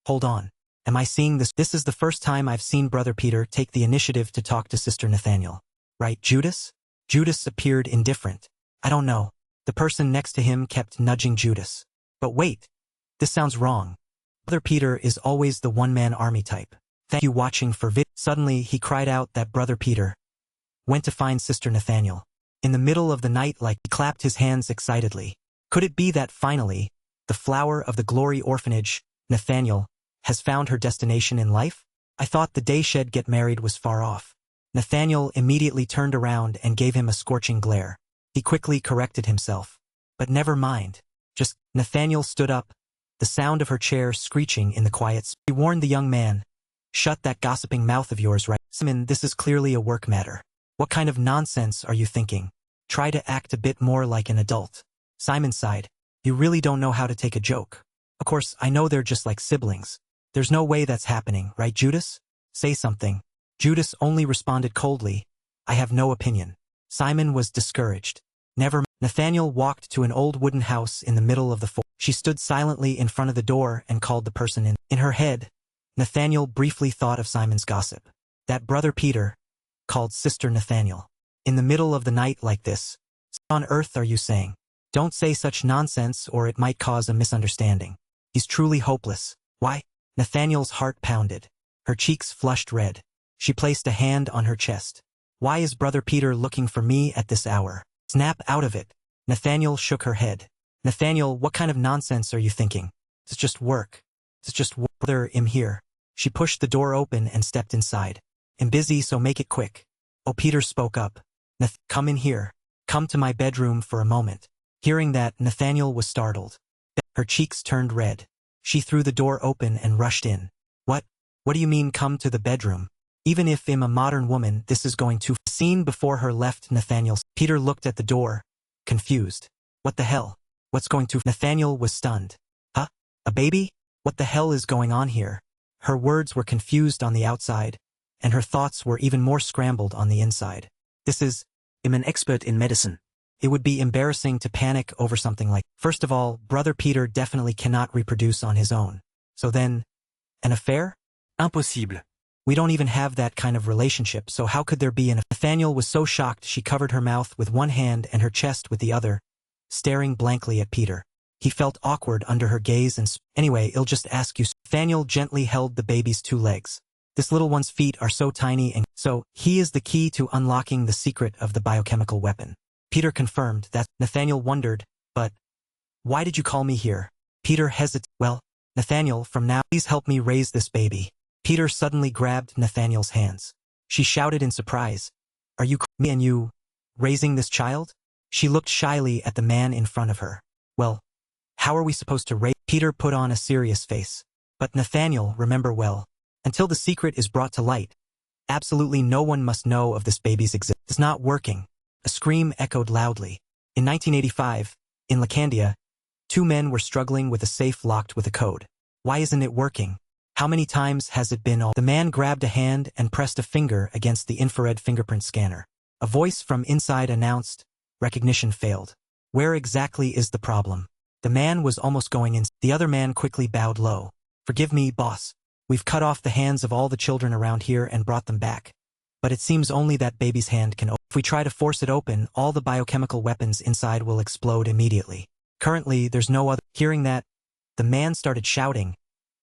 hold on. Am I seeing this? This is the first time I've seen Brother Peter take the initiative to talk to Sister Nathaniel. Right, Judas? Judas appeared indifferent. I don't know. The person next to him kept nudging Judas. But wait, this sounds wrong. Brother Peter is always the one-man army type. Thank you watching for vid. Suddenly he cried out that Brother Peter went to find Sister Nathaniel. In the middle of the night he clapped his hands excitedly. Could it be that finally, the flower of the Glory Orphanage, Nathaniel, has found her destination in life? I thought the day she'd get married was far off. Nathaniel immediately turned around and gave him a scorching glare. He quickly corrected himself. But never mind. Just... Nathaniel stood up, the sound of her chair screeching in the quiet. He warned the young man. Shut that gossiping mouth of yours, right? Simon, this is clearly a work matter. What kind of nonsense are you thinking? Try to act a bit more like an adult. Simon sighed. You really don't know how to take a joke. Of course, I know they're just like siblings. There's no way that's happening, right, Judas? Say something. Judas only responded coldly. I have no opinion. Simon was discouraged. Never. Nathaniel walked to an old wooden house in the middle of the forest. She stood silently in front of the door and called the person in. In her head, Nathaniel briefly thought of Simon's gossip. That Brother Peter called Sister Nathaniel. In the middle of the night like this. What on earth are you saying? Don't say such nonsense or it might cause a misunderstanding. He's truly hopeless. Why? Nathaniel's heart pounded. Her cheeks flushed red. She placed a hand on her chest. Why is Brother Peter looking for me at this hour? Snap out of it. Nathaniel shook her head. Nathaniel, what kind of nonsense are you thinking? It's just work. It's just work. Brother, I'm here. She pushed the door open and stepped inside. I'm busy, so make it quick. Oh, Peter spoke up. Come in here. Come to my bedroom for a moment. Hearing that, Nathaniel was startled. Her cheeks turned red. She threw the door open and rushed in. What? What do you mean come to the bedroom? Even if I'm a modern woman, this is going to... Scene before her left Nathaniel. Peter looked at the door, confused. What the hell? What's going to... Nathaniel was stunned. Huh? A baby? What the hell is going on here? Her words were confused on the outside, and her thoughts were even more scrambled on the inside. I'm an expert in medicine. It would be embarrassing to panic over something like... First of all, Brother Peter definitely cannot reproduce on his own. So then, an affair? Impossible. We don't even have that kind of relationship, so how could there be an... Nathaniel was so shocked she covered her mouth with one hand and her chest with the other, staring blankly at Peter. He felt awkward under her gaze and... Anyway, I'll just ask you... Nathaniel gently held the baby's 2 legs. This little one's feet are so tiny and... So, he is the key to unlocking the secret of the biochemical weapon. Peter confirmed that. Nathaniel wondered, but... Why did you call me here? Peter hesitated. Well, Nathaniel, from now, please help me raise this baby. Peter suddenly grabbed Nathaniel's hands. She shouted in surprise. Are you me and you raising this child? She looked shyly at the man in front of her. Well, how are we supposed to raise? Peter put on a serious face. But Nathaniel, remember well, until the secret is brought to light, absolutely no one must know of this baby's existence. It's not working. A scream echoed loudly. In 1985, in Lacandia, 2 men were struggling with a safe locked with a code. Why isn't it working? How many times has it been all? The man grabbed a hand and pressed a finger against the infrared fingerprint scanner. A voice from inside announced, recognition failed. Where exactly is the problem? The man was almost going in. The other man quickly bowed low. Forgive me, boss. We've cut off the hands of all the children around here and brought them back. But it seems only that baby's hand can open. If we try to force it open, all the biochemical weapons inside will explode immediately. Currently, there's no other. Hearing that, the man started shouting,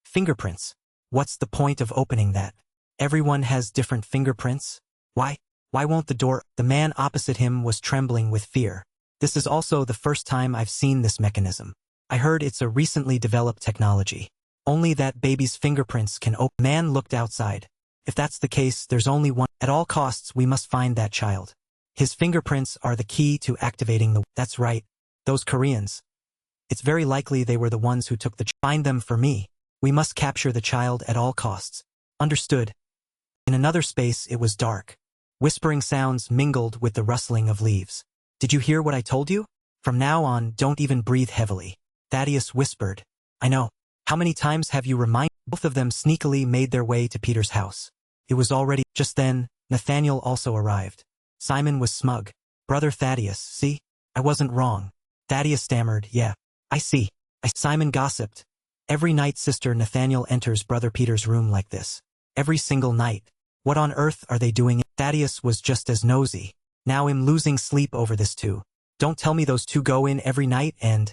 fingerprints. What's the point of opening that? Everyone has different fingerprints. Why won't the door? The man opposite him was trembling with fear. This is also the first time I've seen this mechanism. I heard it's a recently developed technology. Only that baby's fingerprints can open. Man looked outside. If that's the case, there's only one. At all costs, we must find that child. His fingerprints are the key to activating the... That's right. Those Koreans. It's very likely they were the ones who took the... Find them for me. We must capture the child at all costs. Understood. In another space, it was dark. Whispering sounds mingled with the rustling of leaves. Did you hear what I told you? From now on, don't even breathe heavily. Thaddeus whispered. I know. How many times have you reminded? Both of them sneakily made their way to Peter's house. It was already... Just then, Nathaniel also arrived. Simon was smug. Brother Thaddeus, see? I wasn't wrong. Thaddeus stammered, yeah. I see. Simon gossiped. Every night Sister Nathaniel enters Brother Peter's room like this. Every single night. What on earth are they doing? Thaddeus was just as nosy. Now I'm losing sleep over this too. Don't tell me those 2 go in every night and...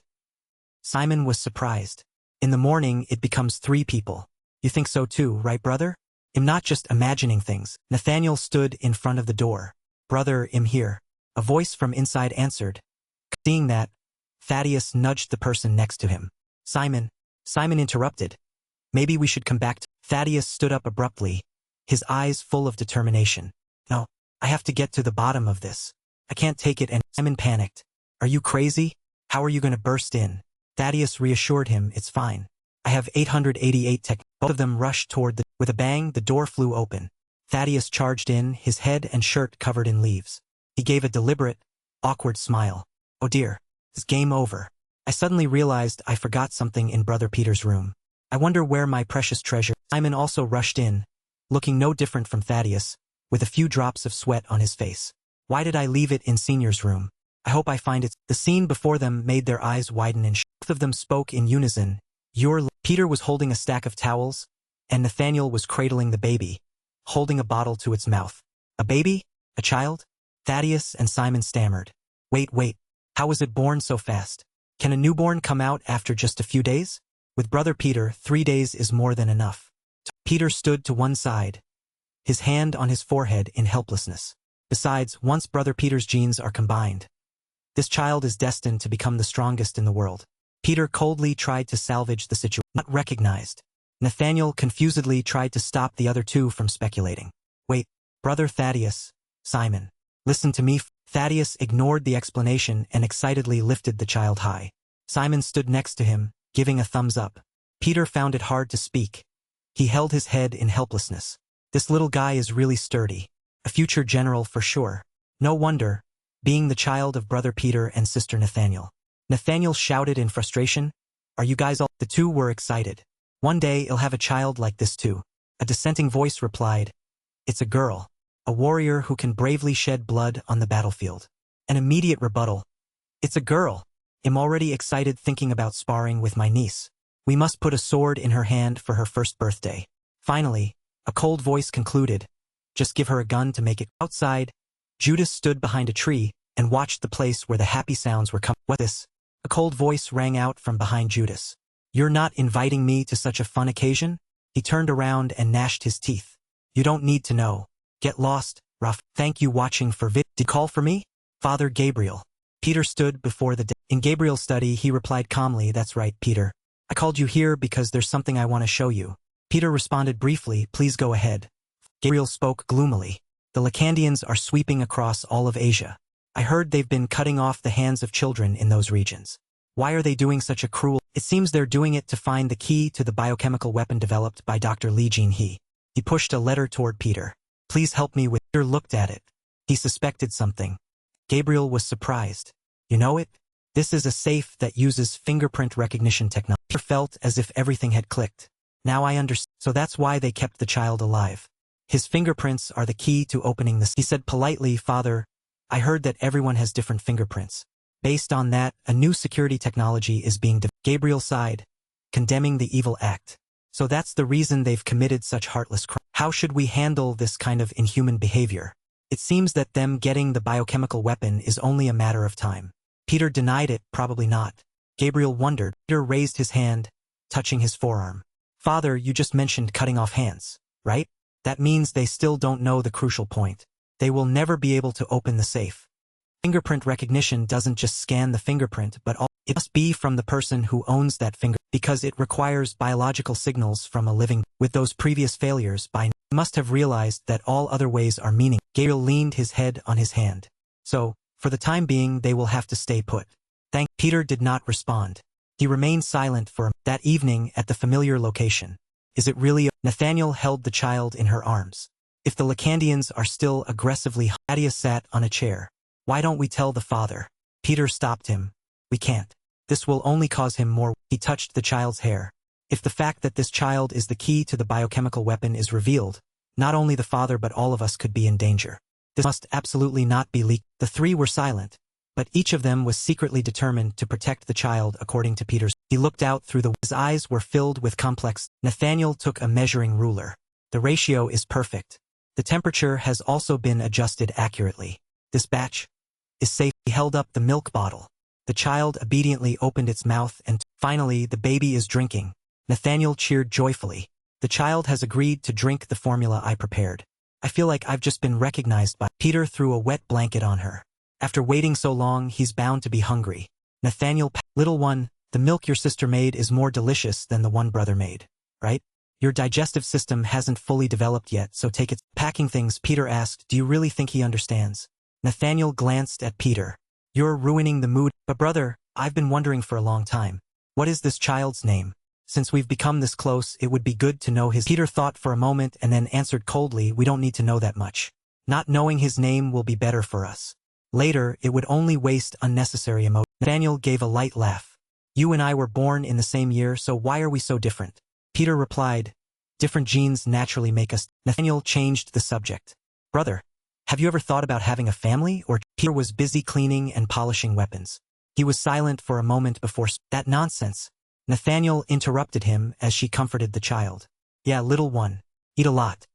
Simon was surprised. In the morning, it becomes 3 people. You think so too, right, brother? I'm not just imagining things. Nathaniel stood in front of the door. Brother, I'm here. A voice from inside answered. Seeing that, Thaddeus nudged the person next to him. Simon interrupted. Maybe we should come back to... Thaddeus stood up abruptly, his eyes full of determination. No, I have to get to the bottom of this. I can't take it and... Simon panicked. Are you crazy? How are you going to burst in? Thaddeus reassured him, it's fine. I have 888 tech. Both of them rushed toward the... With a bang, the door flew open. Thaddeus charged in, his head and shirt covered in leaves. He gave a deliberate, awkward smile. Oh dear, it's game over. I suddenly realized I forgot something in Brother Peter's room. I wonder where my precious treasure... Simon also rushed in, looking no different from Thaddeus, with a few drops of sweat on his face. Why did I leave it in Senior's room? I hope I find it... The scene before them made their eyes widen and both of them spoke in unison. Peter was holding a stack of towels, and Nathaniel was cradling the baby, holding a bottle to its mouth. A baby? A child? Thaddeus and Simon stammered. Wait. How was it born so fast? Can a newborn come out after just a few days? With brother Peter, 3 days is more than enough. Peter stood to one side, his hand on his forehead in helplessness. Besides, once brother Peter's genes are combined, this child is destined to become the strongest in the world. Peter coldly tried to salvage the situation. Not recognized. Nathaniel confusedly tried to stop the other two from speculating. Wait, brother Thaddeus, Simon. Listen to me. Thaddeus ignored the explanation and excitedly lifted the child high. Simon stood next to him, giving a thumbs up. Peter found it hard to speak. He held his head in helplessness. This little guy is really sturdy. A future general for sure. No wonder, being the child of brother Peter and sister Nathaniel. Nathaniel shouted in frustration, "Are you guys all?" The two were excited. One day he'll have a child like this too. A dissenting voice replied, "It's a girl. A warrior who can bravely shed blood on the battlefield." An immediate rebuttal, "It's a girl. I'm already excited thinking about sparring with my niece. We must put a sword in her hand for her first birthday." Finally, a cold voice concluded, "Just give her a gun to make it." Outside, Judas stood behind a tree and watched the place where the happy sounds were coming. "What this?" A cold voice rang out from behind Judas. "You're not inviting me to such a fun occasion?" He turned around and gnashed his teeth. "You don't need to know. Get lost, Raf. Thank you watching for vid. Did you call for me?" "Father Gabriel." Peter stood before the In Gabriel's study, he replied calmly, "That's right, Peter. I called you here because there's something I want to show you." Peter responded briefly, "Please go ahead." Gabriel spoke gloomily. "The Lacandians are sweeping across all of Asia. I heard they've been cutting off the hands of children in those regions. Why are they doing such a cruel? It seems they're doing it to find the key to the biochemical weapon developed by Dr. Li Jinhe." He pushed a letter toward Peter. "Please help me with." Peter looked at it. He suspected something. Gabriel was surprised. "You know it? This is a safe that uses fingerprint recognition technology." Peter felt as if everything had clicked. "Now I understand. So that's why they kept the child alive. His fingerprints are the key to opening the." He said politely, "Father, I heard that everyone has different fingerprints. Based on that, a new security technology is being developed." Gabriel sighed, condemning the evil act. "So that's the reason they've committed such heartless crimes. How should we handle this kind of inhuman behavior? It seems that them getting the biochemical weapon is only a matter of time." Peter denied it, "Probably not." Gabriel wondered. Peter raised his hand, touching his forearm. "Father, you just mentioned cutting off hands, right? That means they still don't know the crucial point. They will never be able to open the safe. Fingerprint recognition doesn't just scan the fingerprint, but it must be from the person who owns that finger, because it requires biological signals from a living. With those previous failures, by now, he must have realized that all other ways are meaningless." Gabriel leaned his head on his hand. "So, for the time being, they will have to stay put." Peter did not respond. He remained silent for that evening at the familiar location. "Is it really?" Nathaniel held the child in her arms. "If the Lacandians are still aggressively..." Thaddeus sat on a chair. "Why don't we tell the father?" Peter stopped him. "We can't. This will only cause him more." He touched the child's hair. "If the fact that this child is the key to the biochemical weapon is revealed, not only the father but all of us could be in danger. This must absolutely not be leaked." The three were silent, but each of them was secretly determined to protect the child according to Peter's. He looked out through his eyes were filled with complex. Nathaniel took a measuring ruler. "The ratio is perfect. The temperature has also been adjusted accurately. This batch is safe." He held up the milk bottle. The child obediently opened its mouth and finally the baby is drinking. Nathaniel cheered joyfully. "The child has agreed to drink the formula I prepared. I feel like I've just been recognized by." Peter threw a wet blanket on her. "After waiting so long, he's bound to be hungry." Nathaniel, "Little one, the milk your sister made is more delicious than the one brother made, right? Your digestive system hasn't fully developed yet, so take it." Packing things, Peter asked, "Do you really think he understands?" Nathaniel glanced at Peter. "You're ruining the mood." "But brother, I've been wondering for a long time. What is this child's name? Since we've become this close, it would be good to know his." Peter thought for a moment and then answered coldly, "We don't need to know that much. Not knowing his name will be better for us. Later, it would only waste unnecessary emotion." Nathaniel gave a light laugh. "You and I were born in the same year, so why are we so different?" Peter replied, "Different genes naturally make us." Nathaniel changed the subject. "Brother, have you ever thought about having a family, or?" Peter was busy cleaning and polishing weapons. He was silent for a moment before "That nonsense." Nathaniel interrupted him as she comforted the child. "Yeah, little one. Eat a lot.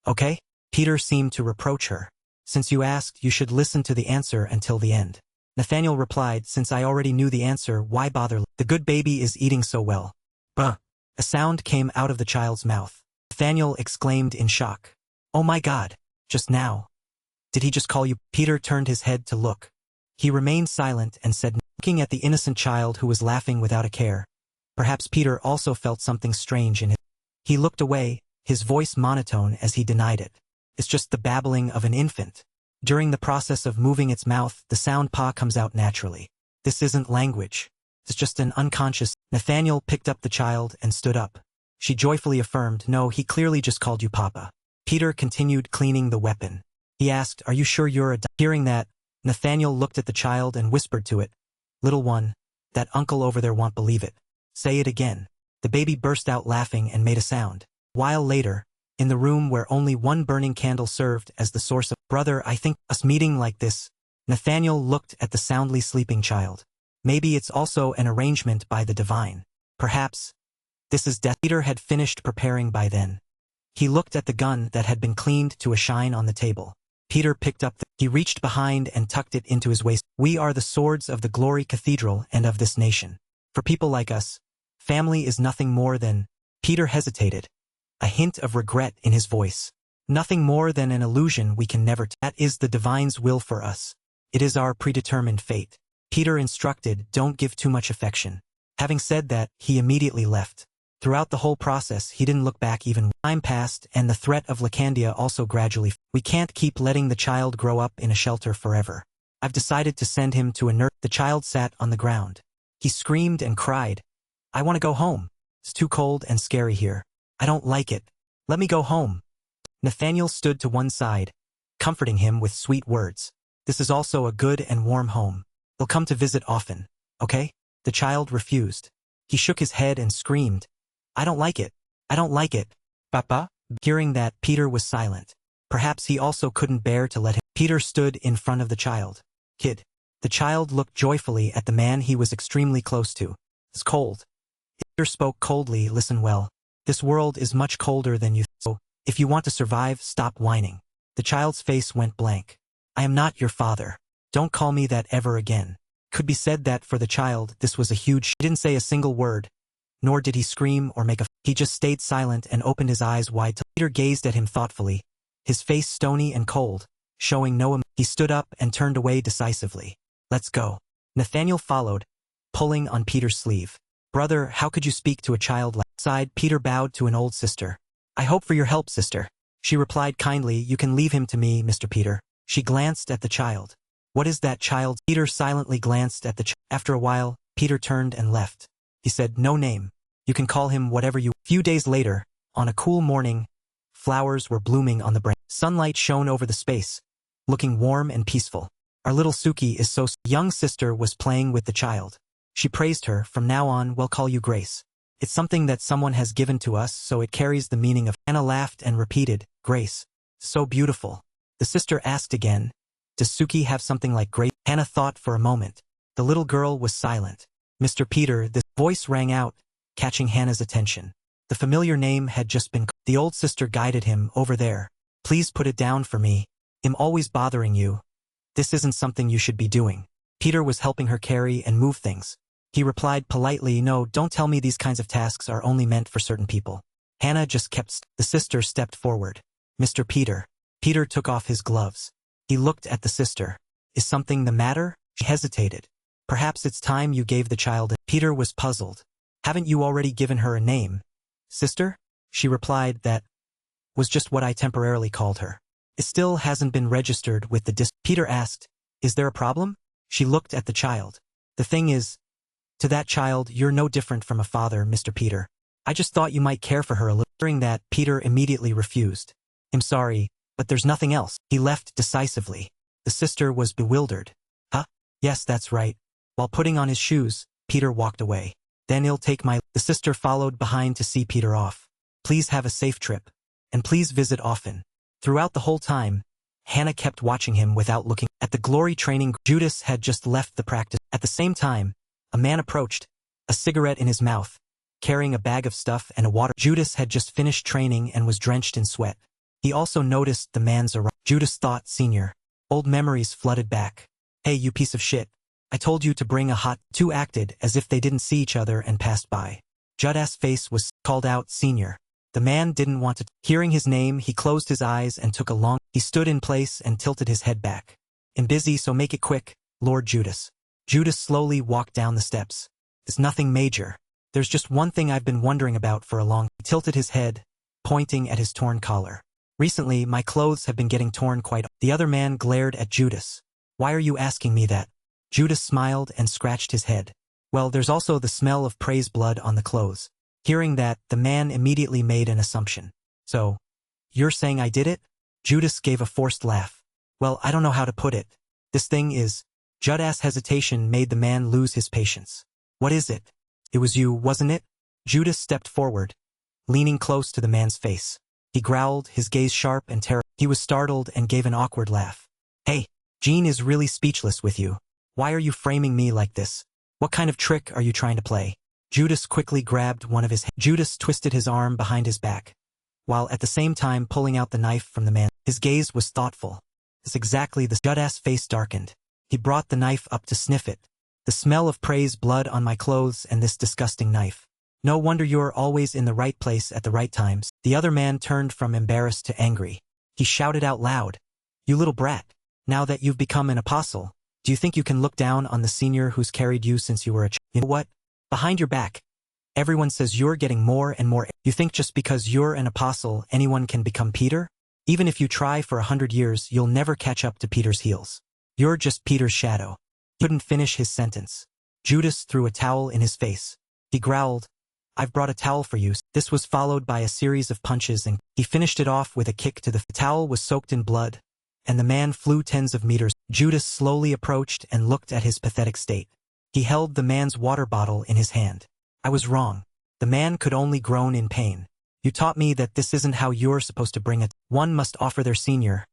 Okay?" Peter seemed to reproach her. "Since you asked, you should listen to the answer until the end." Nathaniel replied, "Since I already knew the answer, why bother? The good baby is eating so well." Bah. A sound came out of the child's mouth. Nathaniel exclaimed in shock. Oh my God, just now. Did he just call you? Peter turned his head to look. He remained silent and said, looking at the innocent child who was laughing without a care. Perhaps Peter also felt something strange in him. He looked away, his voice monotone as he denied it. It's just the babbling of an infant. During the process of moving its mouth, the sound pa comes out naturally. This isn't language. It's just an unconscious. Nathaniel picked up the child and stood up. She joyfully affirmed, no, he clearly just called you Papa. Peter continued cleaning the weapon. He asked, are you sure you're a Hearing that, Nathaniel looked at the child and whispered to it, little one, that uncle over there won't believe it. Say it again. The baby burst out laughing and made a sound. While later, in the room where only one burning candle served as the source of, brother, I think us meeting like this. Nathaniel looked at the soundly sleeping child. Maybe it's also an arrangement by the divine. Perhaps. This is death. Peter had finished preparing by then. He looked at the gun that had been cleaned to a shine on the table. Peter picked up he reached behind and tucked it into his waist. We are the swords of the glory cathedral and of this nation. For people like us, family is nothing more than. Peter hesitated. A hint of regret in his voice. Nothing more than an illusion we can never. That is the divine's will for us. It is our predetermined fate. Peter instructed, don't give too much affection. Having said that, he immediately left. Throughout the whole process, he didn't look back even. Time passed, and the threat of Lacandia also gradually. We can't keep letting the child grow up in a shelter forever. I've decided to send him to a nurse. The child sat on the ground. He screamed and cried. I want to go home. It's too cold and scary here. I don't like it. Let me go home. Nathaniel stood to one side, comforting him with sweet words. This is also a good and warm home. They'll come to visit often, okay? The child refused. He shook his head and screamed. I don't like it. I don't like it. Papa? Hearing that, Peter was silent. Perhaps he also couldn't bear to let him. Peter stood in front of the child. Kid. The child looked joyfully at the man he was extremely close to. It's cold. Peter spoke coldly, listen well. This world is much colder than you so, if you want to survive, stop whining. The child's face went blank. I am not your father. Don't call me that ever again. Could be said that for the child, this was a huge. He didn't say a single word. Nor did he scream or make a. He just stayed silent and opened his eyes wide. Peter gazed at him thoughtfully, his face stony and cold, showing no. He stood up and turned away decisively. Let's go. Nathaniel followed, pulling on Peter's sleeve. Brother, how could you speak to a child like that? Peter bowed to an old sister. I hope for your help, sister. She replied kindly, you can leave him to me, Mr. Peter. She glanced at the child. What is that child? Peter silently glanced at the child. After a while, Peter turned and left. He said, no name. You can call him whatever you. Few days later, on a cool morning, flowers were blooming on the branch. Sunlight shone over the space, looking warm and peaceful. Our little Suki is so. Young sister was playing with the child. She praised her, from now on we'll call you Grace. It's something that someone has given to us, so it carries the meaning of. Anna laughed and repeated, Grace. So beautiful. The sister asked again, does Suki have something like Grace? Hannah thought for a moment. The little girl was silent. Mr. Peter, this voice rang out, catching Hannah's attention. The familiar name had just been. The old sister guided him over there. Please put it down for me. I'm always bothering you. This isn't something you should be doing. Peter was helping her carry and move things. He replied politely, no, don't tell me these kinds of tasks are only meant for certain people. Hannah just kept. The sister stepped forward. Mr. Peter. Peter took off his gloves. He looked at the sister. Is something the matter? She hesitated. Perhaps it's time you gave the child a. Peter was puzzled. Haven't you already given her a name? Sister? She replied, that was just what I temporarily called her. It still hasn't been registered with the Peter asked, is there a problem? She looked at the child. The thing is, to that child, you're no different from a father, Mr. Peter. I just thought you might care for her a little. Hearing that, Peter immediately refused. I'm sorry, but there's nothing else. He left decisively. The sister was bewildered. Huh? Yes, that's right. While putting on his shoes, Peter walked away. Then he'll take my. The sister followed behind to see Peter off. Please have a safe trip. And please visit often. Throughout the whole time, Hannah kept watching him without looking. At the glory training, Judas had just left the practice. At the same time, a man approached, a cigarette in his mouth, carrying a bag of stuff and a water. Judas had just finished training and was drenched in sweat. He also noticed the man's arrival. Judas thought, Senior. Old memories flooded back. Hey, you piece of shit. I told you to bring a hot. Two acted as if they didn't see each other and passed by. Judas' face was called out, "Senior." The man didn't want to. Hearing his name, he closed his eyes and took a long. He stood in place and tilted his head back. "I'm busy, so make it quick, Lord Judas." Judas slowly walked down the steps. "It's nothing major. There's just one thing I've been wondering about for a long." He tilted his head, pointing at his torn collar. "Recently, my clothes have been getting torn quite." The other man glared at Judas. "Why are you asking me that?" Judas smiled and scratched his head. "Well, there's also the smell of praise blood on the clothes." Hearing that, the man immediately made an assumption. "So, you're saying I did it?" Judas gave a forced laugh. "Well, I don't know how to put it. This thing is..." Judas' hesitation made the man lose his patience. "What is it?" "It was you, wasn't it?" Judas stepped forward, leaning close to the man's face. He growled, his gaze sharp and terrible. He was startled and gave an awkward laugh. "Hey, Jean is really speechless with you. Why are you framing me like this? What kind of trick are you trying to play?" Judas quickly grabbed one of his hands. Judas twisted his arm behind his back, while at the same time pulling out the knife from the man. His gaze was thoughtful. "It's exactly the..." Judas' face darkened. He brought the knife up to sniff it. "The smell of praise blood on my clothes and this disgusting knife. No wonder you're always in the right place at the right times." The other man turned from embarrassed to angry. He shouted out loud, "You little brat. Now that you've become an apostle, do you think you can look down on the senior who's carried you since you were a child? You know what? Behind your back, everyone says you're getting more and more. You think just because you're an apostle anyone can become Peter? Even if you try for 100 years, you'll never catch up to Peter's heels. You're just Peter's shadow." He couldn't finish his sentence. Judas threw a towel in his face. He growled, "I've brought a towel for you." This was followed by a series of punches and he finished it off with a kick to the towel was soaked in blood, and the man flew tens of meters. Judas slowly approached and looked at his pathetic state. He held the man's water bottle in his hand. "I was wrong." The man could only groan in pain. "You taught me that this isn't how you're supposed to bring it. One must offer their senior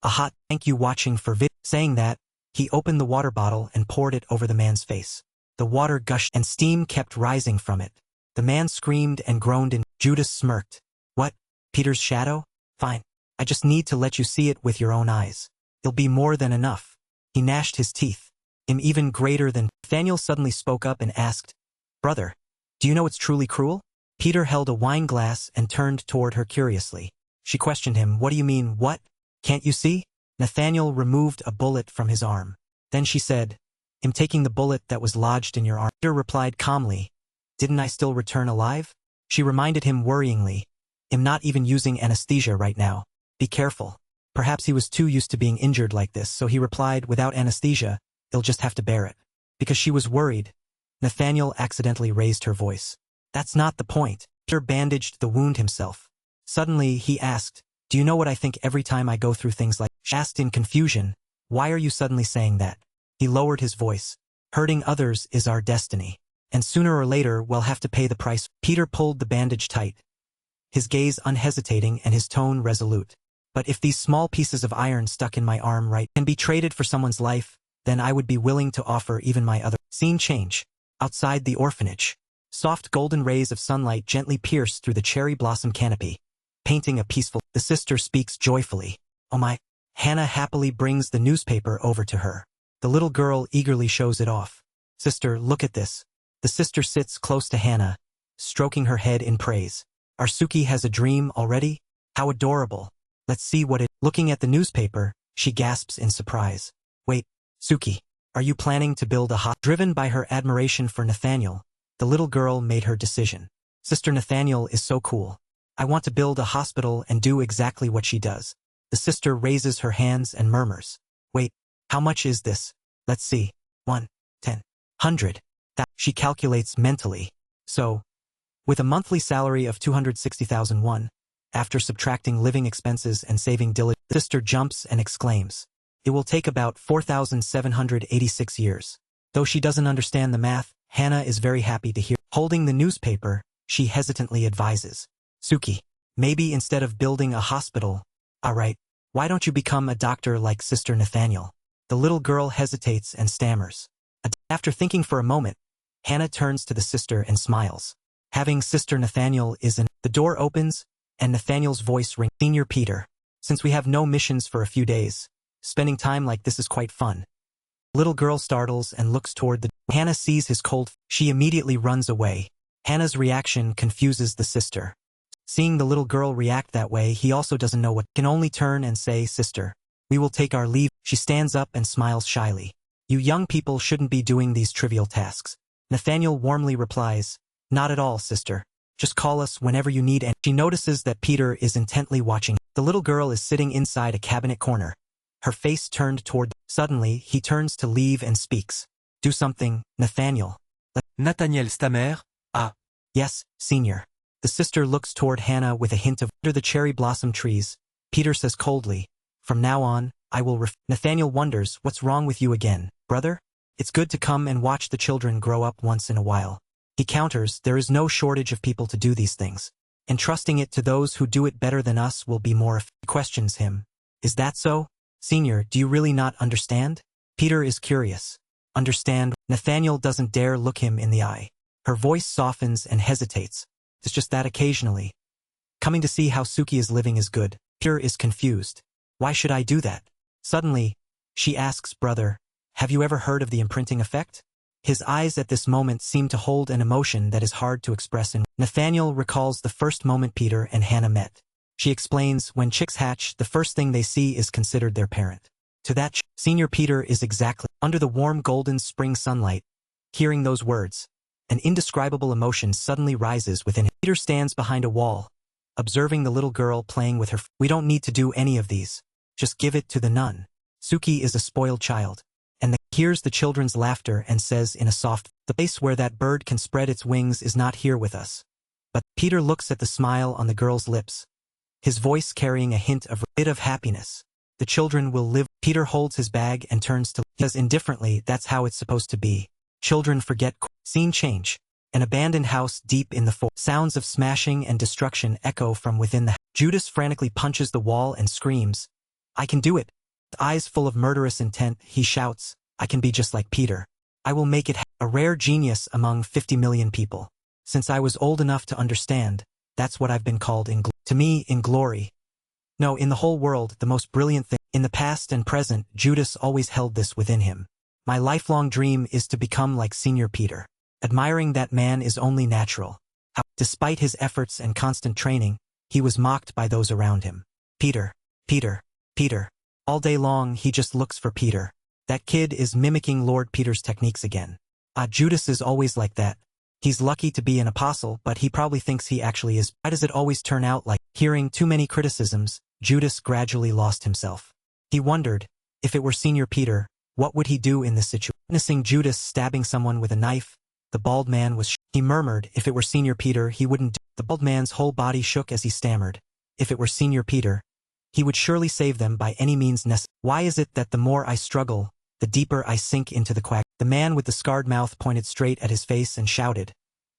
a hot thank you watching for vid." Saying that, he opened the water bottle and poured it over the man's face. The water gushed and steam kept rising from it. The man screamed and groaned and Judas smirked. "What? Peter's shadow? Fine. I just need to let you see it with your own eyes. It'll be more than enough." He gnashed his teeth. "I'm even greater than..." Nathaniel suddenly spoke up and asked, "Brother, do you know it's truly cruel?" Peter held a wine glass and turned toward her curiously. She questioned him, "What do you mean, what? Can't you see?" Nathaniel removed a bullet from his arm. Then she said, "I'm taking the bullet that was lodged in your arm." Peter replied calmly, "Didn't I still return alive?" She reminded him worryingly, "I'm not even using anesthesia right now. Be careful." Perhaps he was too used to being injured like this, so he replied, "Without anesthesia, you'll just have to bear it." Because she was worried, Nathaniel accidentally raised her voice. "That's not the point." Peter bandaged the wound himself. Suddenly, he asked, "Do you know what I think every time I go through things like..." She asked in confusion, "Why are you suddenly saying that?" He lowered his voice. "Hurting others is our destiny. And sooner or later we'll have to pay the price." Peter pulled the bandage tight, his gaze unhesitating and his tone resolute. "But if these small pieces of iron stuck in my arm can be traded for someone's life, then I would be willing to offer even my other..." Scene change. Outside the orphanage. Soft golden rays of sunlight gently pierce through the cherry blossom canopy, painting a peaceful... The sister speaks joyfully. "Oh my..." Hannah happily brings the newspaper over to her. The little girl eagerly shows it off. "Sister, look at this." The sister sits close to Hannah, stroking her head in praise. "Arsuki has a dream already? How adorable. Let's see what it..." Looking at the newspaper, she gasps in surprise. "Wait, Suki, are you planning to build a hot..." Driven by her admiration for Nathaniel, the little girl made her decision. "Sister Nathaniel is so cool. I want to build a hospital and do exactly what she does." The sister raises her hands and murmurs. "Wait, how much is this? Let's see. 1, 10, 100. That..." She calculates mentally. So, with a monthly salary of 260,001, after subtracting living expenses and saving diligence, the sister jumps and exclaims, "It will take about 4,786 years." Though she doesn't understand the math, Hannah is very happy to hear. Holding the newspaper, she hesitantly advises, "Suki, maybe instead of building a hospital, alright, why don't you become a doctor like Sister Nathaniel?" The little girl hesitates and stammers. After thinking for a moment, Hannah turns to the sister and smiles. Having Sister Nathaniel is in. The door opens, and Nathaniel's voice rings. "Senior Peter, since we have no missions for a few days, spending time like this is quite fun." Little girl startles and looks toward the... Hannah sees his cold... She immediately runs away, Hannah's reaction confuses the sister. Seeing the little girl react that way, he also doesn't know what. Can only turn and say, "Sister, we will take our leave." She stands up and smiles shyly. "You young people shouldn't be doing these trivial tasks." Nathaniel warmly replies, "Not at all, sister. Just call us whenever you need." And she notices that Peter is intently watching. The little girl is sitting inside a cabinet corner, her face turned toward. Suddenly, he turns to leave and speaks. "Do something, Nathaniel." Nathaniel stammer, "Ah." "Yes, senior." The sister looks toward Hannah with a hint of. Under the cherry blossom trees, Peter says coldly, "From now on, I will Nathaniel wonders, "What's wrong with you again, brother? It's good to come and watch the children grow up once in a while." He counters, "There is no shortage of people to do these things. Entrusting it to those who do it better than us will be more effective." He questions him. "Is that so? Senior, do you really not understand?" Peter is curious. "Understand?" Nathaniel doesn't dare look him in the eye. Her voice softens and hesitates. "It's just that occasionally. Coming to see how Suki is living is good." Peter is confused. "Why should I do that?" Suddenly, she asks, "Brother, have you ever heard of the imprinting effect?" His eyes at this moment seem to hold an emotion that is hard to express in. Nathaniel recalls the first moment Peter and Hannah met. She explains, when chicks hatch, the first thing they see is considered their parent. To that, Senior Peter is exactly under the warm golden spring sunlight. Hearing those words, an indescribable emotion suddenly rises within him. Peter stands behind a wall, observing the little girl playing with her. "We don't need to do any of these. Just give it to the nun. Suki is a spoiled child." And hears the children's laughter and says in a soft, "The place where that bird can spread its wings is not here with us." But Peter looks at the smile on the girl's lips, his voice carrying a hint of happiness. "The children will live." Peter holds his bag and turns to. He says indifferently, "That's how it's supposed to be. Children forget." Scene change. An abandoned house deep in the forest. Sounds of smashing and destruction echo from within the house. Judas frantically punches the wall and screams, "I can do it." With eyes full of murderous intent, he shouts, "I can be just like Peter. I will make it a rare genius among 50 million people. Since I was old enough to understand, that's what I've been called to me in glory. No, in the whole world, the most brilliant thing. In the past and present, Judas always held this within him. My lifelong dream is to become like Senior Peter. Admiring that man is only natural." Despite his efforts and constant training, he was mocked by those around him. Peter, Peter, Peter. All day long, he just looks for Peter. That kid is mimicking Lord Peter's techniques again. Judas is always like that. He's lucky to be an apostle, but he probably thinks he actually is. Why does it always turn out like? Hearing too many criticisms, Judas gradually lost himself. He wondered, if it were Senior Peter, what would he do in this situation? Witnessing Judas stabbing someone with a knife, the bald man was he murmured, if it were Senior Peter, he wouldn't. The bald man's whole body shook as he stammered. If it were Senior Peter, he would surely save them by any means necessary. Why is it that the more I struggle, the deeper I sink into the quagmire? The man with the scarred mouth pointed straight at his face and shouted,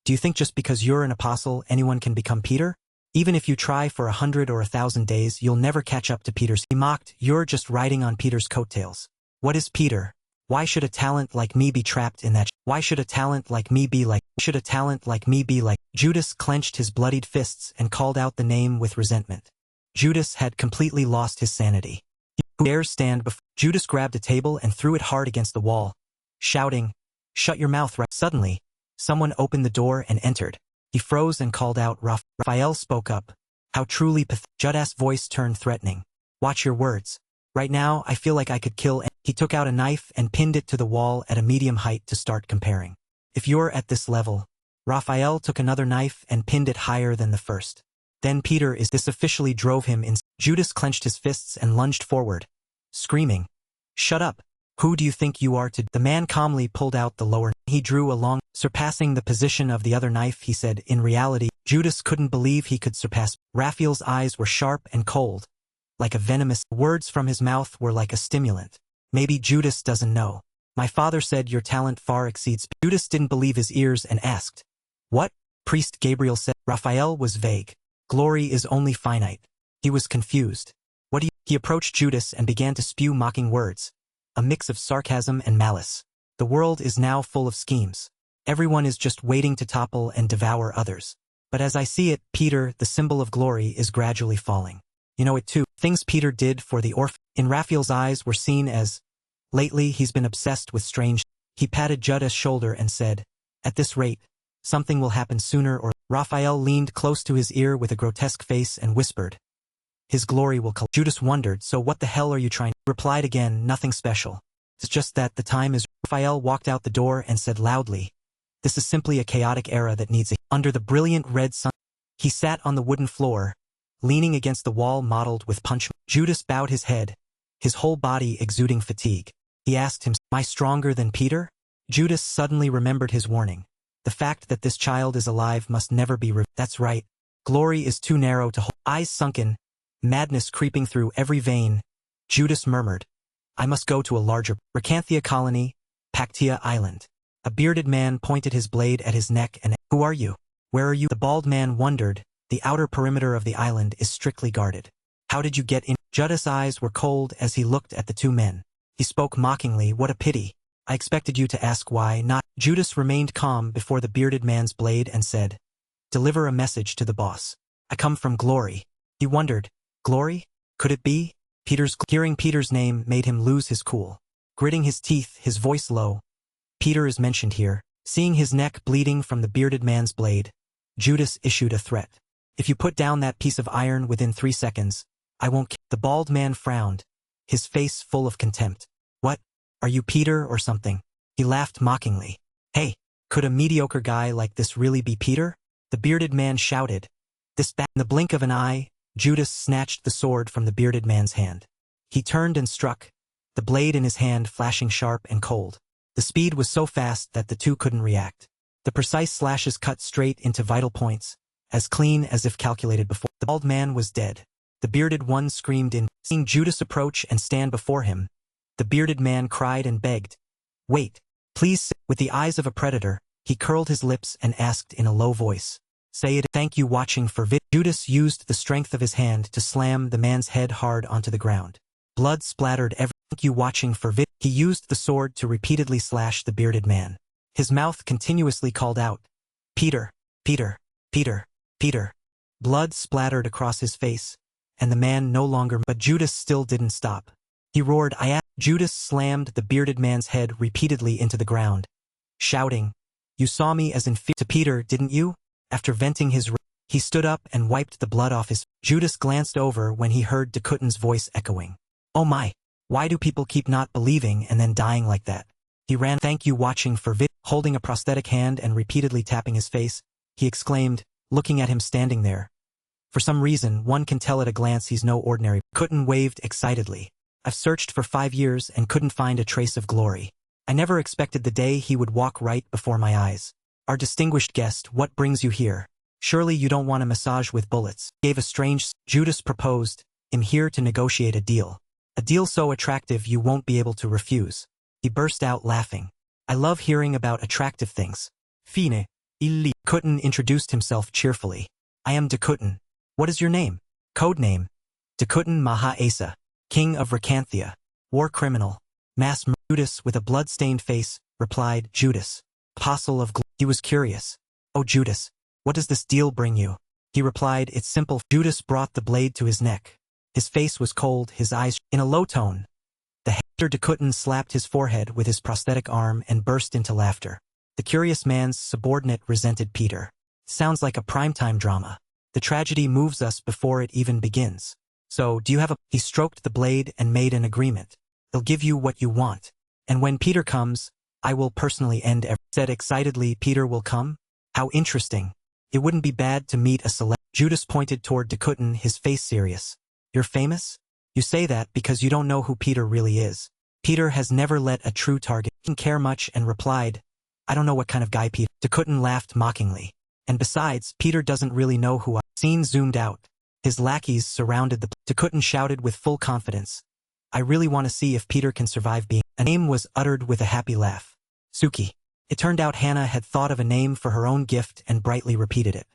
"Do you think just because you're an apostle, anyone can become Peter? Even if you try for 100 or 1,000 days, you'll never catch up to Peter's." He mocked, "You're just riding on Peter's coattails. What is Peter? Why should a talent like me be trapped in that? Why should a talent like me be like? Should a talent like me be like?" Judas clenched his bloodied fists and called out the name with resentment. Judas had completely lost his sanity. Who dares stand before? Judas grabbed a table and threw it hard against the wall, shouting, "Shut your mouth!" Suddenly, someone opened the door and entered. He froze and called out, Raphael spoke up. How truly pathetic. Judas' voice turned threatening. "Watch your words. Right now, I feel like I could kill." He took out a knife and pinned it to the wall at a medium height to start comparing. "If you're at this level." Raphael took another knife and pinned it higher than the first. "Then Peter is." This officially drove him in. Judas clenched his fists and lunged forward, screaming, "Shut up! Who do you think you are to?" The man calmly pulled out the lower. He drew a long, surpassing the position of the other knife, he said. In reality, Judas couldn't believe he could surpass. Raphael's eyes were sharp and cold, like a venomous. Words from his mouth were like a stimulant. "Maybe Judas doesn't know. My father said your talent far exceeds." Judas didn't believe his ears and asked, "What?" Priest Gabriel said. Raphael was vague. "Glory is only finite." He was confused. "What do you?" He approached Judas and began to spew mocking words, a mix of sarcasm and malice. "The world is now full of schemes. Everyone is just waiting to topple and devour others. But as I see it, Peter, the symbol of glory, is gradually falling. You know it too. Things Peter did for the orphan in Raphael's eyes were seen as, lately he's been obsessed with strange." He patted Judas' shoulder and said, "At this rate, Something will happen sooner or Raphael leaned close to his ear with a grotesque face and whispered, his glory will come. Judas wondered, so what the hell are you trying? Replied again, nothing special. It's just that the time is. Raphael walked out the door and said loudly, this is simply a chaotic era that needs a. Under the brilliant red sun, he sat on the wooden floor, leaning against the wall mottled with punch. Judas bowed his head, his whole body exuding fatigue. He asked him, am I stronger than Peter? Judas suddenly remembered his warning. The fact that this child is alive must never be That's right. Glory is too narrow to hold. Eyes sunken, madness creeping through every vein, Judas murmured, I must go to a larger Recanthia colony, Pactia Island. A bearded man pointed his blade at his neck and, who are you? Where are you? The bald man wondered, the outer perimeter of the island is strictly guarded. How did you get in? Judas' eyes were cold as he looked at the two men. He spoke mockingly, what a pity. I expected you to ask why not. Judas remained calm before the bearded man's blade and said, deliver a message to the boss. I come from Glory. He wondered, Glory? Could it be? Hearing Peter's name made him lose his cool. Gritting his teeth, his voice low. Peter is mentioned here. Seeing his neck bleeding from the bearded man's blade, Judas issued a threat. If you put down that piece of iron within 3 seconds, I won't. The bald man frowned, his face full of contempt. What? Are you Peter or something? He laughed mockingly. Hey, could a mediocre guy like this really be Peter? The bearded man shouted. In the blink of an eye, Judas snatched the sword from the bearded man's hand. He turned and struck, the blade in his hand flashing sharp and cold. The speed was so fast that the two couldn't react. The precise slashes cut straight into vital points, as clean as if calculated before. The bald man was dead. The bearded one screamed in. Seeing Judas approach and stand before him, the bearded man cried and begged. Wait, please. With the eyes of a predator, he curled his lips and asked in a low voice. Say it. Thank you watching for vid. Judas used the strength of his hand to slam the man's head hard onto the ground. Blood splattered everywhere. Thank you watching for vid. He used the sword to repeatedly slash the bearded man. His mouth continuously called out, Peter, Peter, Peter, Peter. Blood splattered across his face, and the man no longer. But Judas still didn't stop. He roared, I asked. Judas slammed the bearded man's head repeatedly into the ground, shouting, You saw me as inferior to Peter, didn't you? After venting his rage, he stood up and wiped the blood off his. Judas glanced over when he heard Dakutan's voice echoing. Oh my, why do people keep not believing and then dying like that? He ran. Thank you watching for vid. Holding a prosthetic hand and repeatedly tapping his face, he exclaimed, looking at him standing there. For some reason, one can tell at a glance he's no ordinary. Dakuten waved excitedly. I've searched for 5 years and couldn't find a trace of Glory. I never expected the day he would walk right before my eyes. Our distinguished guest, what brings you here? Surely you don't want a massage with bullets. Gave a strange. Judas proposed, I'm here to negotiate a deal. A deal so attractive you won't be able to refuse. He burst out laughing. I love hearing about attractive things. Fine, illi. Dakuten introduced himself cheerfully. I am Dakuten. What is your name? Code name. Dakuten Maha Asa, King of Recanthia, war criminal. Mass Judas with a blood-stained face, replied, Judas, apostle of He was curious. Oh Judas, what does this deal bring you? He replied, it's simple. Judas brought the blade to his neck. His face was cold, his eyes in a low tone. The Hector Dakuten slapped his forehead with his prosthetic arm and burst into laughter. The curious man's subordinate resented Peter. Sounds like a primetime drama. The tragedy moves us before it even begins. So, do you have a... He stroked the blade and made an agreement. They'll give you what you want. And when Peter comes, I will personally end everything. Said excitedly, Peter will come? How interesting. It wouldn't be bad to meet a select... Judas pointed toward Dakuten, his face serious. You're famous? You say that because you don't know who Peter really is. Peter has never let a true target. He didn't care much and replied, I don't know what kind of guy Peter. Dakuten laughed mockingly. And besides, Peter doesn't really know who I... Scene zoomed out. His lackeys surrounded the... Dakuten shouted with full confidence. I really want to see if Peter can survive being... A name was uttered with a happy laugh. Suki. It turned out Hannah had thought of a name for her own gift and brightly repeated it.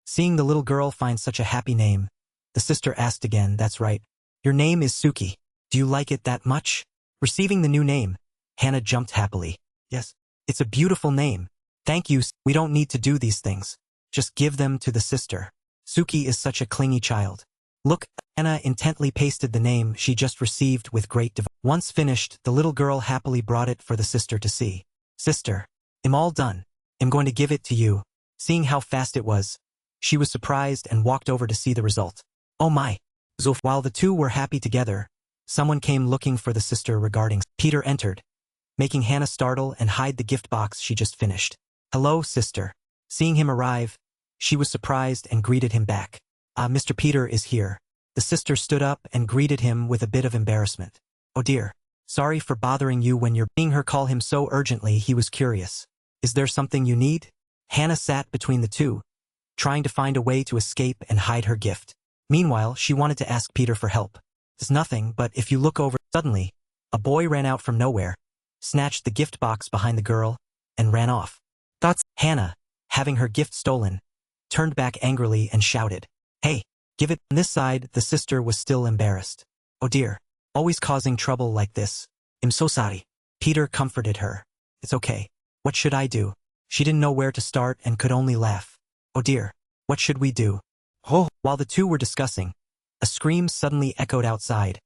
Seeing the little girl find such a happy name, the sister asked again, that's right. Your name is Suki. Do you like it that much? Receiving the new name, Hannah jumped happily. Yes. It's a beautiful name. Thank you. We don't need to do these things. Just give them to the sister. Suki is such a clingy child. Look, Hannah intently pasted the name she just received with great devotion. Once finished, the little girl happily brought it for the sister to see. Sister, I'm all done. I'm going to give it to you. Seeing how fast it was, she was surprised and walked over to see the result. Oh my! So while the two were happy together, someone came looking for the sister regarding. Peter entered, making Hannah startle and hide the gift box she just finished. Hello, sister. Seeing him arrive, she was surprised and greeted him back. Mr. Peter is here. The sister stood up and greeted him with a bit of embarrassment. Oh dear. Sorry for bothering you when you're seeing her call him so urgently. He was curious. Is there something you need? Hannah sat between the two, trying to find a way to escape and hide her gift. Meanwhile, she wanted to ask Peter for help. It's nothing, but if you look over. Suddenly, a boy ran out from nowhere, snatched the gift box behind the girl, and ran off. That's Hannah, having her gift stolen, turned back angrily and shouted, "Hey, give it." On this side, the sister was still embarrassed. Oh dear, always causing trouble like this. I'm so sorry. Peter comforted her. It's okay. What should I do? She didn't know where to start and could only laugh. Oh dear, what should we do? Oh! While the two were discussing, a scream suddenly echoed outside,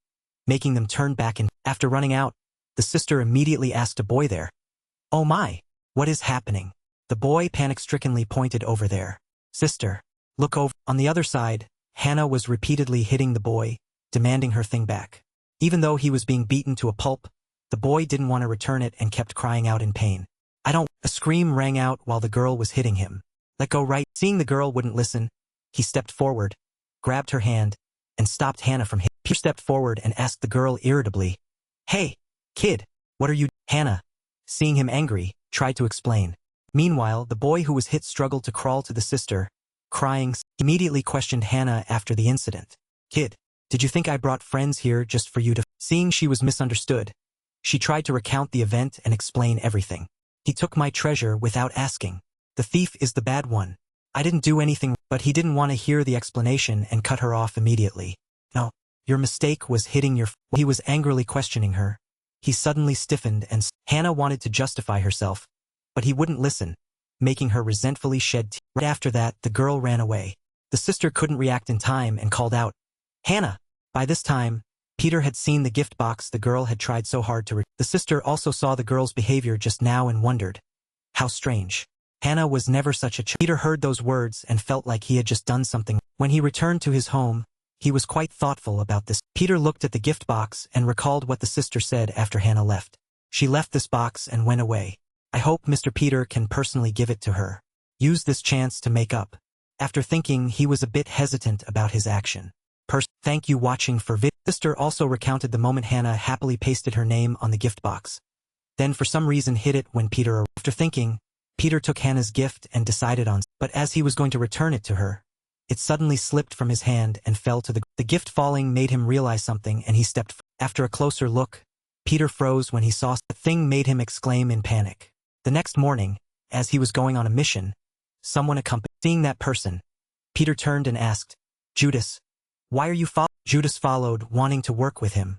making them turn back and, after running out, the sister immediately asked a boy there. Oh my! What is happening? The boy panic-strickenly pointed over there. Sister, look over. On the other side, Hannah was repeatedly hitting the boy, demanding her thing back. Even though he was being beaten to a pulp, the boy didn't want to return it and kept crying out in pain. I don't. A scream rang out while the girl was hitting him. Let go right. Seeing the girl wouldn't listen, he stepped forward, grabbed her hand, and stopped Hannah from hitting. Peter stepped forward and asked the girl irritably, "Hey, kid, what are you?" Hannah, seeing him angry, tried to explain. Meanwhile, the boy who was hit struggled to crawl to the sister, crying. Immediately questioned Hannah after the incident. Kid, did you think I brought friends here just for you to? Seeing she was misunderstood, she tried to recount the event and explain everything. He took my treasure without asking. The thief is the bad one. I didn't do anything, but he didn't want to hear the explanation and cut her off immediately. No, your mistake was hitting your. He was angrily questioning her. He suddenly stiffened and Hannah wanted to justify herself, but he wouldn't listen, making her resentfully shed tears. Right after that, the girl ran away. The sister couldn't react in time and called out, "Hannah!" By this time, Peter had seen the gift box the girl had tried so hard to. The sister also saw the girl's behavior just now and wondered, how strange. Hannah was never such a child. Peter heard those words and felt like he had just done something. When he returned to his home, he was quite thoughtful about this. Peter looked at the gift box and recalled what the sister said after Hannah left. She left this box and went away. I hope Mr. Peter can personally give it to her. Use this chance to make up. After thinking, he was a bit hesitant about his action. Thank you watching for vid. Sister also recounted the moment Hannah happily pasted her name on the gift box. Then for some reason hid it when Peter arrived. After thinking, Peter took Hannah's gift and decided on, but as he was going to return it to her, it suddenly slipped from his hand and fell to the gift. Falling made him realize something and he stepped. After a closer look, Peter froze when he saw the thing. Made him exclaim in panic. The next morning, as he was going on a mission, someone accompanied. Seeing that person, Peter turned and asked, Judas, why are you following? Judas followed, wanting to work with him.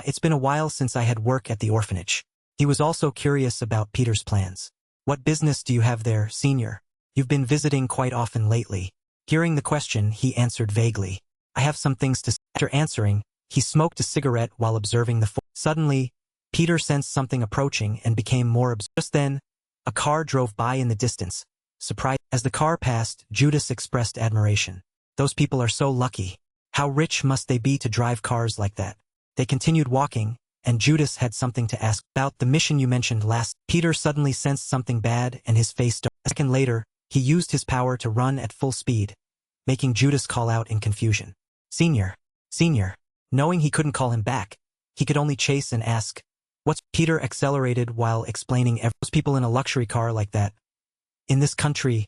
It's been a while since I had work at the orphanage. He was also curious about Peter's plans. What business do you have there, senior? You've been visiting quite often lately. Hearing the question, he answered vaguely. I have some things to say. After answering, he smoked a cigarette while observing the Suddenly, Peter sensed something approaching and became more observant. Just then, a car drove by in the distance. Surprised. As the car passed, Judas expressed admiration. Those people are so lucky. How rich must they be to drive cars like that? They continued walking, and Judas had something to ask about the mission you mentioned last. Peter suddenly sensed something bad and his face darkened. A second later, he used his power to run at full speed, making Judas call out in confusion. Senior. Knowing he couldn't call him back, he could only chase and ask, what's. Peter accelerated while explaining those people in a luxury car like that. In this country,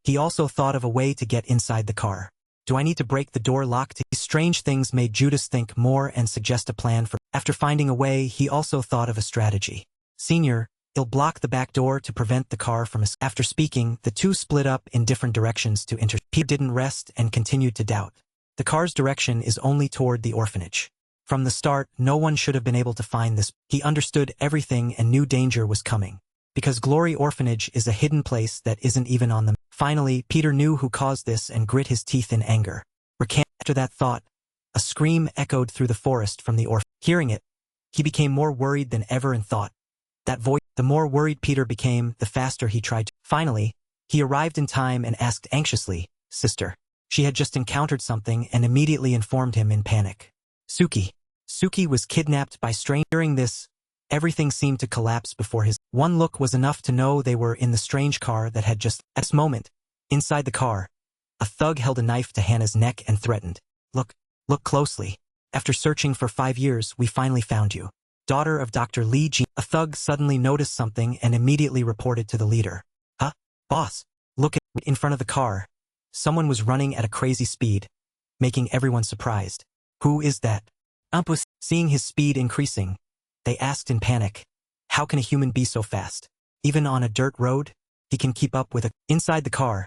he also thought of a way to get inside the car. Do I need to break the door lock? These strange things made Judas think more and suggest a plan for. After finding a way, he also thought of a strategy. Senior, he'll block the back door to prevent the car from. After speaking, the two split up in different directions to enter. Peter didn't rest and continued to doubt. The car's direction is only toward the orphanage. From the start, no one should have been able to find this. He understood everything and knew danger was coming. Because Glory Orphanage is a hidden place that isn't even on the. Finally, Peter knew who caused this and grit his teeth in anger. After that thought, a scream echoed through the forest from the orphanage. Hearing it, he became more worried than ever and thought. That voice. The more worried Peter became, the faster he tried to. Finally, He arrived in time and asked anxiously, "Sister." She had just encountered something and immediately informed him in panic. Suki. Suki was kidnapped by strangers. Hearing this, everything seemed to collapse before his. One look was enough to know they were in the strange car that had just. At this moment, inside the car, a thug held a knife to Hannah's neck and threatened, Look closely. After searching for 5 years, we finally found you. Daughter of Dr. Lee Ji." A thug suddenly noticed something and immediately reported to the leader. "Huh? Boss, look at." In front of the car, someone was running at a crazy speed, making everyone surprised. "Who is that?" Impossible. Seeing his speed increasing, they asked in panic, "How can a human be so fast? Even on a dirt road, he can keep up with a." Inside the car,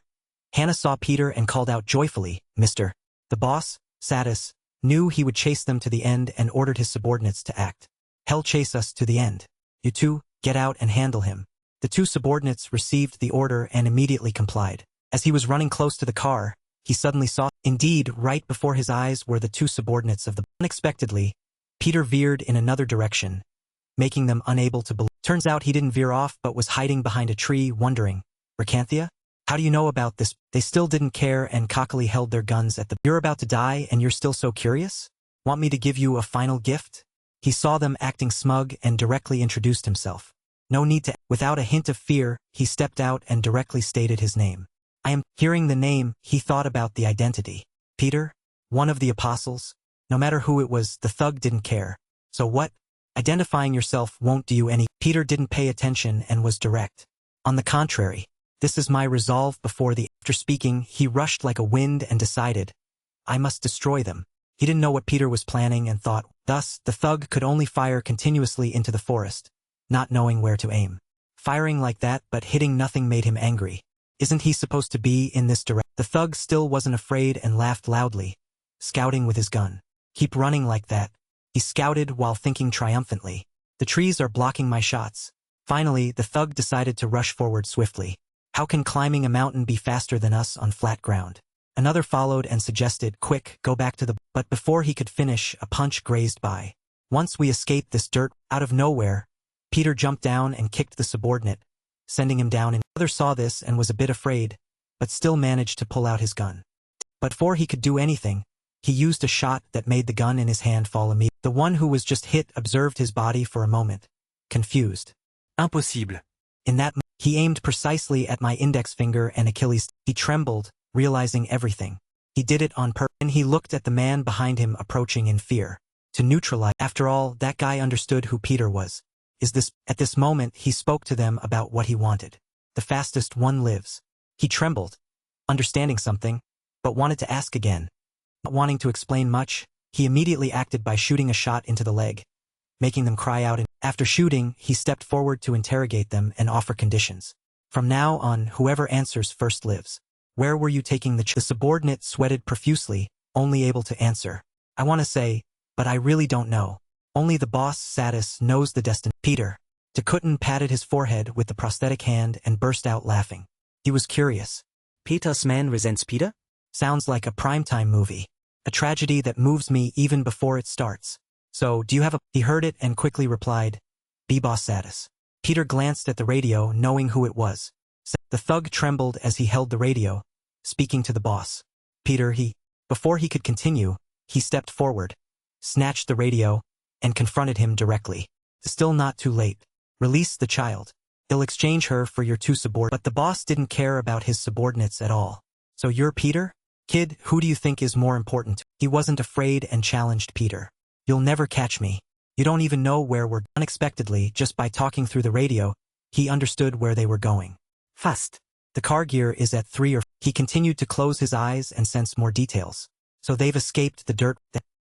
Hannah saw Peter and called out joyfully, "Mr." The boss, Sadis, knew he would chase them to the end and ordered his subordinates to act. "Hell, chase us to the end. You two, get out and handle him." The 2 subordinates received the order and immediately complied. As he was running close to the car, he suddenly saw. Indeed, right before his eyes were the 2 subordinates of the. Unexpectedly, Peter veered in another direction, making them unable to believe. Turns out he didn't veer off but was hiding behind a tree, wondering, "Recanthia? How do you know about this?" They still didn't care and cockily held their guns at the. "You're about to die and you're still so curious? Want me to give you a final gift?" He saw them acting smug and directly introduced himself. No need to. Without a hint of fear, he stepped out and directly stated his name. "I am." Hearing the name, he thought about the identity. Peter? One of the apostles? No matter who it was, the thug didn't care. "So what? Identifying yourself won't do you any." Peter didn't pay attention and was direct. "On the contrary, this is my resolve before the." After speaking, he rushed like a wind and decided, "I must destroy them." He didn't know what Peter was planning and thought. Thus, the thug could only fire continuously into the forest, not knowing where to aim. Firing like that but hitting nothing made him angry. Isn't he supposed to be in this direction? The thug still wasn't afraid and laughed loudly, scouting with his gun. "Keep running like that." He scouted while thinking triumphantly. "The trees are blocking my shots." Finally, the thug decided to rush forward swiftly. "How can climbing a mountain be faster than us on flat ground?" Another followed and suggested, "Quick, go back to the." But before he could finish, a punch grazed by. "Once we escape this dirt." Out of nowhere, Peter jumped down and kicked the subordinate, sending him down. The other saw this and was a bit afraid, but still managed to pull out his gun. But before he could do anything, he used a shot that made the gun in his hand fall immediately. The one who was just hit observed his body for a moment, confused. Impossible. In that moment, he aimed precisely at my index finger and Achilles. He trembled, realizing everything. He did it on purpose. And he looked at the man behind him approaching in fear. To neutralize. After all, that guy understood who Peter was. At this moment, he spoke to them about what he wanted. The fastest one lives. He trembled, understanding something, but wanted to ask again. Not wanting to explain much, he immediately acted by shooting a shot into the leg, making them cry out. After shooting, he stepped forward to interrogate them and offer conditions. "From now on, whoever answers first lives." "Where were you taking the subordinate sweated profusely, only able to answer, "I want to say, but I really don't know. Only the boss, Sadis, knows the destiny." Peter. Takutin patted his forehead with the prosthetic hand and burst out laughing. He was curious. Peter's man resents Peter? Sounds like a primetime movie. A tragedy that moves me even before it starts. "So, do you have a..." He heard it and quickly replied, "Be boss Sadis." Peter glanced at the radio, knowing who it was. The thug trembled as he held the radio, speaking to the boss. Peter, Before he could continue, he stepped forward, snatched the radio, and confronted him directly. "Still not too late. Release the child. He'll exchange her for your 2 subordinates." But the boss didn't care about his subordinates at all. "So you're Peter? Kid, who do you think is more important?" He wasn't afraid and challenged Peter. "You'll never catch me. You don't even know where we're." Unexpectedly, just by talking through the radio, he understood where they were going. "Fast. The car gear is at 3 or..." He continued to close his eyes and sense more details. "So they've escaped the dirt.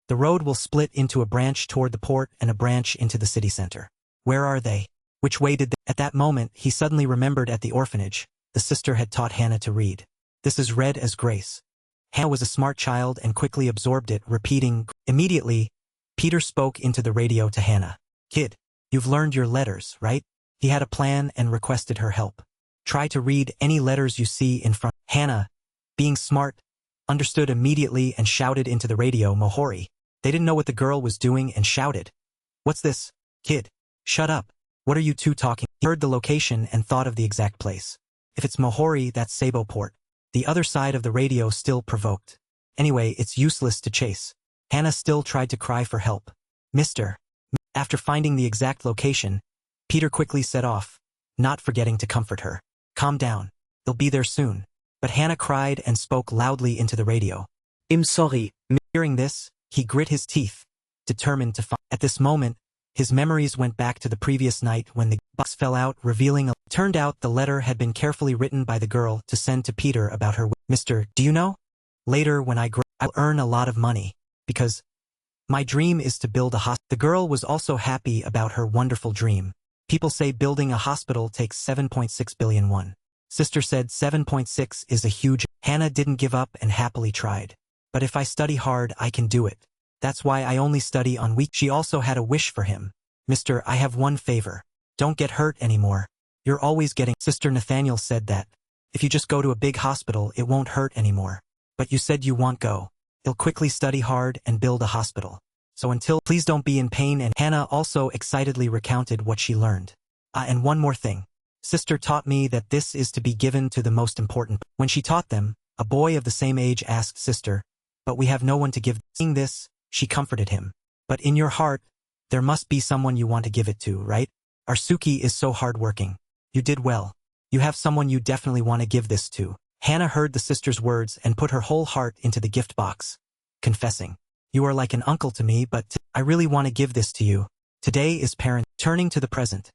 The road will split into a branch toward the port and a branch into the city center. Where are they? Which way did they..." At that moment, he suddenly remembered at the orphanage, the sister had taught Hannah to read. "This is read as grace." Hannah was a smart child and quickly absorbed it, repeating. Immediately, Peter spoke into the radio to Hannah. "Kid, you've learned your letters, right?" He had a plan and requested her help. "Try to read any letters you see in front." Hannah, being smart, understood immediately and shouted into the radio, "Mohori." They didn't know what the girl was doing and shouted, "What's this? Kid, shut up. What are you two talking?" He heard the location and thought of the exact place. If it's Mohori, that's Sabo port. The other side of the radio still provoked. Anyway, it's useless to chase. Hannah still tried to cry for help. Mr. After finding the exact location, Peter quickly set off, not forgetting to comfort her. Calm down. They'll be there soon. But Hannah cried and spoke loudly into the radio. I'm sorry. Hearing this, he grit his teeth, determined to find. At this moment, his memories went back to the previous night when the box fell out, revealing a. Turned out the letter had been carefully written by the girl to send to Peter about her. Mr. Do you know? Later when I grow, I'll earn a lot of money. Because my dream is to build a hospital. The girl was also happy about her wonderful dream. People say building a hospital takes 7.6 billion won. Sister said 7.6 is a huge. Hannah didn't give up and happily tried. But if I study hard, I can do it. That's why I only study on week. She also had a wish for him. Mister, I have one favor. Don't get hurt anymore. You're always getting. Sister Nathaniel said that. If you just go to a big hospital, it won't hurt anymore. But you said you won't go. You'll quickly study hard and build a hospital. So until. Please don't be in pain. And Hannah also excitedly recounted what she learned. And one more thing. Sister taught me that this is to be given to the most important. When she taught them, a boy of the same age asked Sister, but we have no one to give. Seeing this, she comforted him. But in your heart, there must be someone you want to give it to, right? Arsuki is so hardworking. You did well. You have someone you definitely want to give this to. Hannah heard the sister's words and put her whole heart into the gift box, confessing, you are like an uncle to me, but I really want to give this to you. Today is parent. Turning to the present.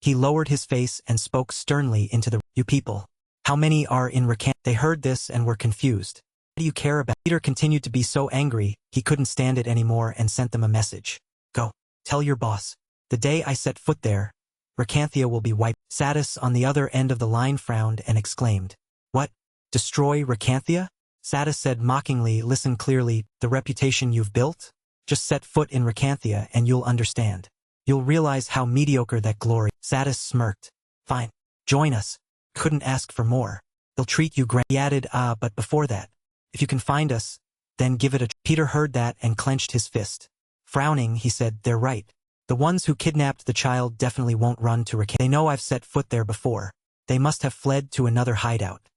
He lowered his face and spoke sternly into the. You people. How many are in Recap? They heard this and were confused. What do you care about? Peter continued to be so angry, he couldn't stand it anymore and sent them a message. Go. Tell your boss. The day I set foot there, Recanthia will be wiped. Sadis on the other end of the line frowned and exclaimed. What? Destroy Recanthia? Sadis said mockingly, listen clearly, the reputation you've built? Just set foot in Recanthia and you'll understand. You'll realize how mediocre that glory. Sadis smirked. Fine. Join us. Couldn't ask for more. They'll treat you grand. He added, but before that, if you can find us, then give it a. Peter heard that and clenched his fist. Frowning, he said, they're right. The ones who kidnapped the child definitely won't run to Recanthia. They know I've set foot there before. They must have fled to another hideout.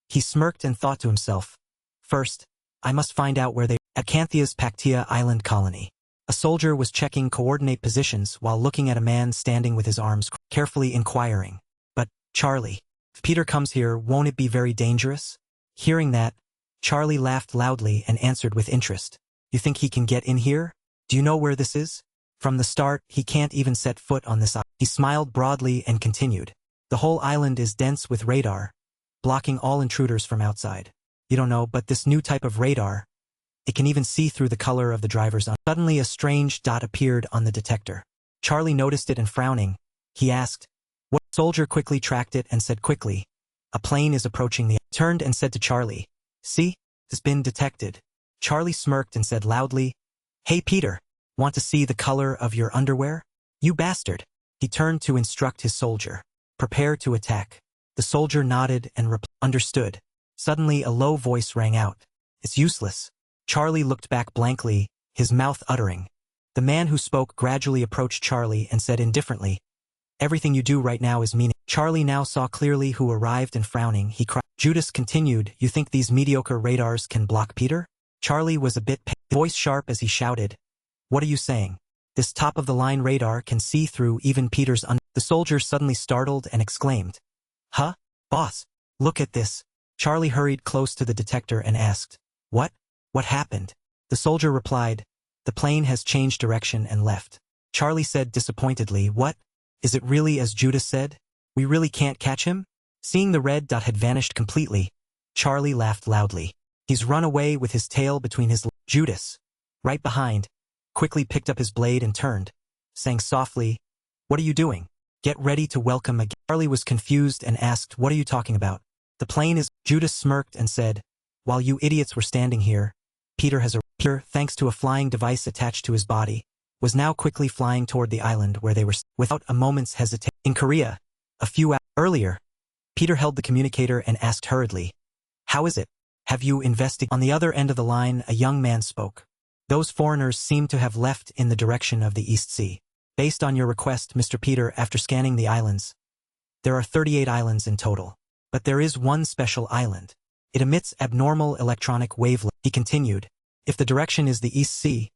He smirked and thought to himself. First, I must find out where they. At Canthia's Pactia Island colony. A soldier was checking coordinate positions while looking at a man standing with his arms carefully inquiring. But, Charlie, if Peter comes here, won't it be very dangerous? Hearing that, Charlie laughed loudly and answered with interest. You think he can get in here? Do you know where this is? From the start, he can't even set foot on this island. He smiled broadly and continued. The whole island is dense with radar, blocking all intruders from outside. You don't know, but this new type of radar, it can even see through the color of the driver's. Suddenly a strange dot appeared on the detector. Charlie noticed it and frowning, he asked, what? Soldier quickly tracked it and said quickly, a plane is approaching the. Turned and said to Charlie, see, it's been detected. Charlie smirked and said loudly, hey Peter, want to see the color of your underwear? You bastard. He turned to instruct his soldier. Prepare to attack. The soldier nodded and understood. Suddenly a low voice rang out. It's useless. Charlie looked back blankly, his mouth uttering. The man who spoke gradually approached Charlie and said indifferently, everything you do right now is meaningless. Charlie now saw clearly who arrived and frowning, he cried. Judas continued, you think these mediocre radars can block Peter? Charlie was a bit pale, voice sharp as he shouted. What are you saying? This top-of-the-line radar can see through even Peter's The soldier suddenly startled and exclaimed. Huh? Boss, look at this. Charlie hurried close to the detector and asked. What? What happened? The soldier replied. The plane has changed direction and left. Charlie said disappointedly, what? Is it really as Judas said? We really can't catch him? Seeing the red dot had vanished completely, Charlie laughed loudly. He's run away with his tail between his legs. Judas, right behind, quickly picked up his blade and turned, saying softly, what are you doing? Get ready to welcome again. Charlie was confused and asked, what are you talking about? The plane is. Judas smirked and said, while you idiots were standing here, Peter has Peter, thanks to a flying device attached to his body, was now quickly flying toward the island where they were without a moment's hesitation. In Korea, a few hours earlier, Peter held the communicator and asked hurriedly, how is it? Have you investigated? On the other end of the line, a young man spoke. Those foreigners seem to have left in the direction of the East Sea. Based on your request, Mr. Peter, after scanning the islands, there are 38 islands in total. But there is one special island. It emits abnormal electronic wavelengths. He continued, if the direction is the East Sea,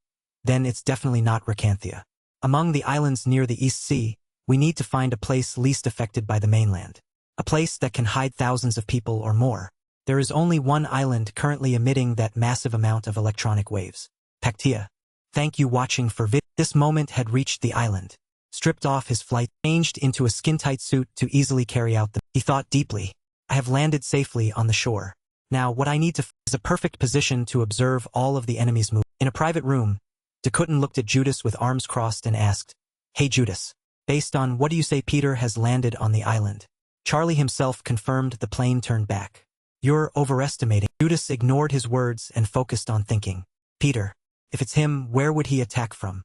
then it's definitely not Recanthia. Among the islands near the East Sea, we need to find a place least affected by the mainland. A place that can hide thousands of people or more. There is only one island currently emitting that massive amount of electronic waves. Pactia. Thank you watching for vid. This moment had reached the island. Stripped off his flight, changed into a skin-tight suit to easily carry out the... He thought deeply. I have landed safely on the shore. Now what I need to is a perfect position to observe all of the enemy's moves. In a private room, Dakuten looked at Judas with arms crossed and asked, Hey Judas, based on what do you say Peter has landed on the island? Charlie himself confirmed the plane turned back. You're overestimating. Judas ignored his words and focused on thinking. Peter, if it's him, where would he attack from?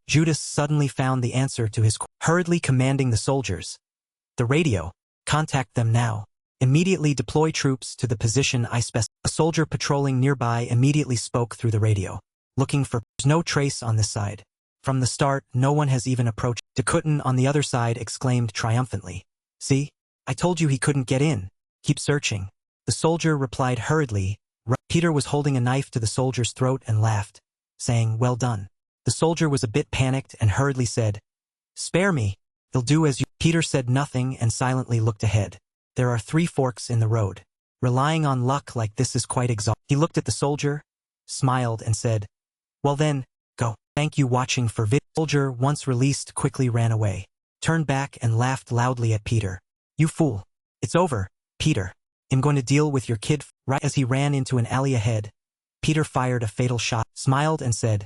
Judas suddenly found the answer to his hurriedly commanding the soldiers. The radio. Contact them now. Immediately deploy troops to the position I specified. A soldier patrolling nearby immediately spoke through the radio. Looking for... There's no trace on this side. From the start, no one has even approached. Dakuten on the other side exclaimed triumphantly. See? I told you he couldn't get in. Keep searching. The soldier replied hurriedly. Peter was holding a knife to the soldier's throat and laughed, saying, Well done. The soldier was a bit panicked and hurriedly said, Spare me. They'll do as you... Peter said nothing and silently looked ahead. There are 3 forks in the road. Relying on luck like this is quite exhausting. He looked at the soldier, smiled and said, Well then, go. Thank you watching for vid. Soldier, once released, quickly ran away. Turned back and laughed loudly at Peter. You fool. It's over, Peter. I'm going to deal with your kid. Right as he ran into an alley ahead, Peter fired a fatal shot, smiled and said,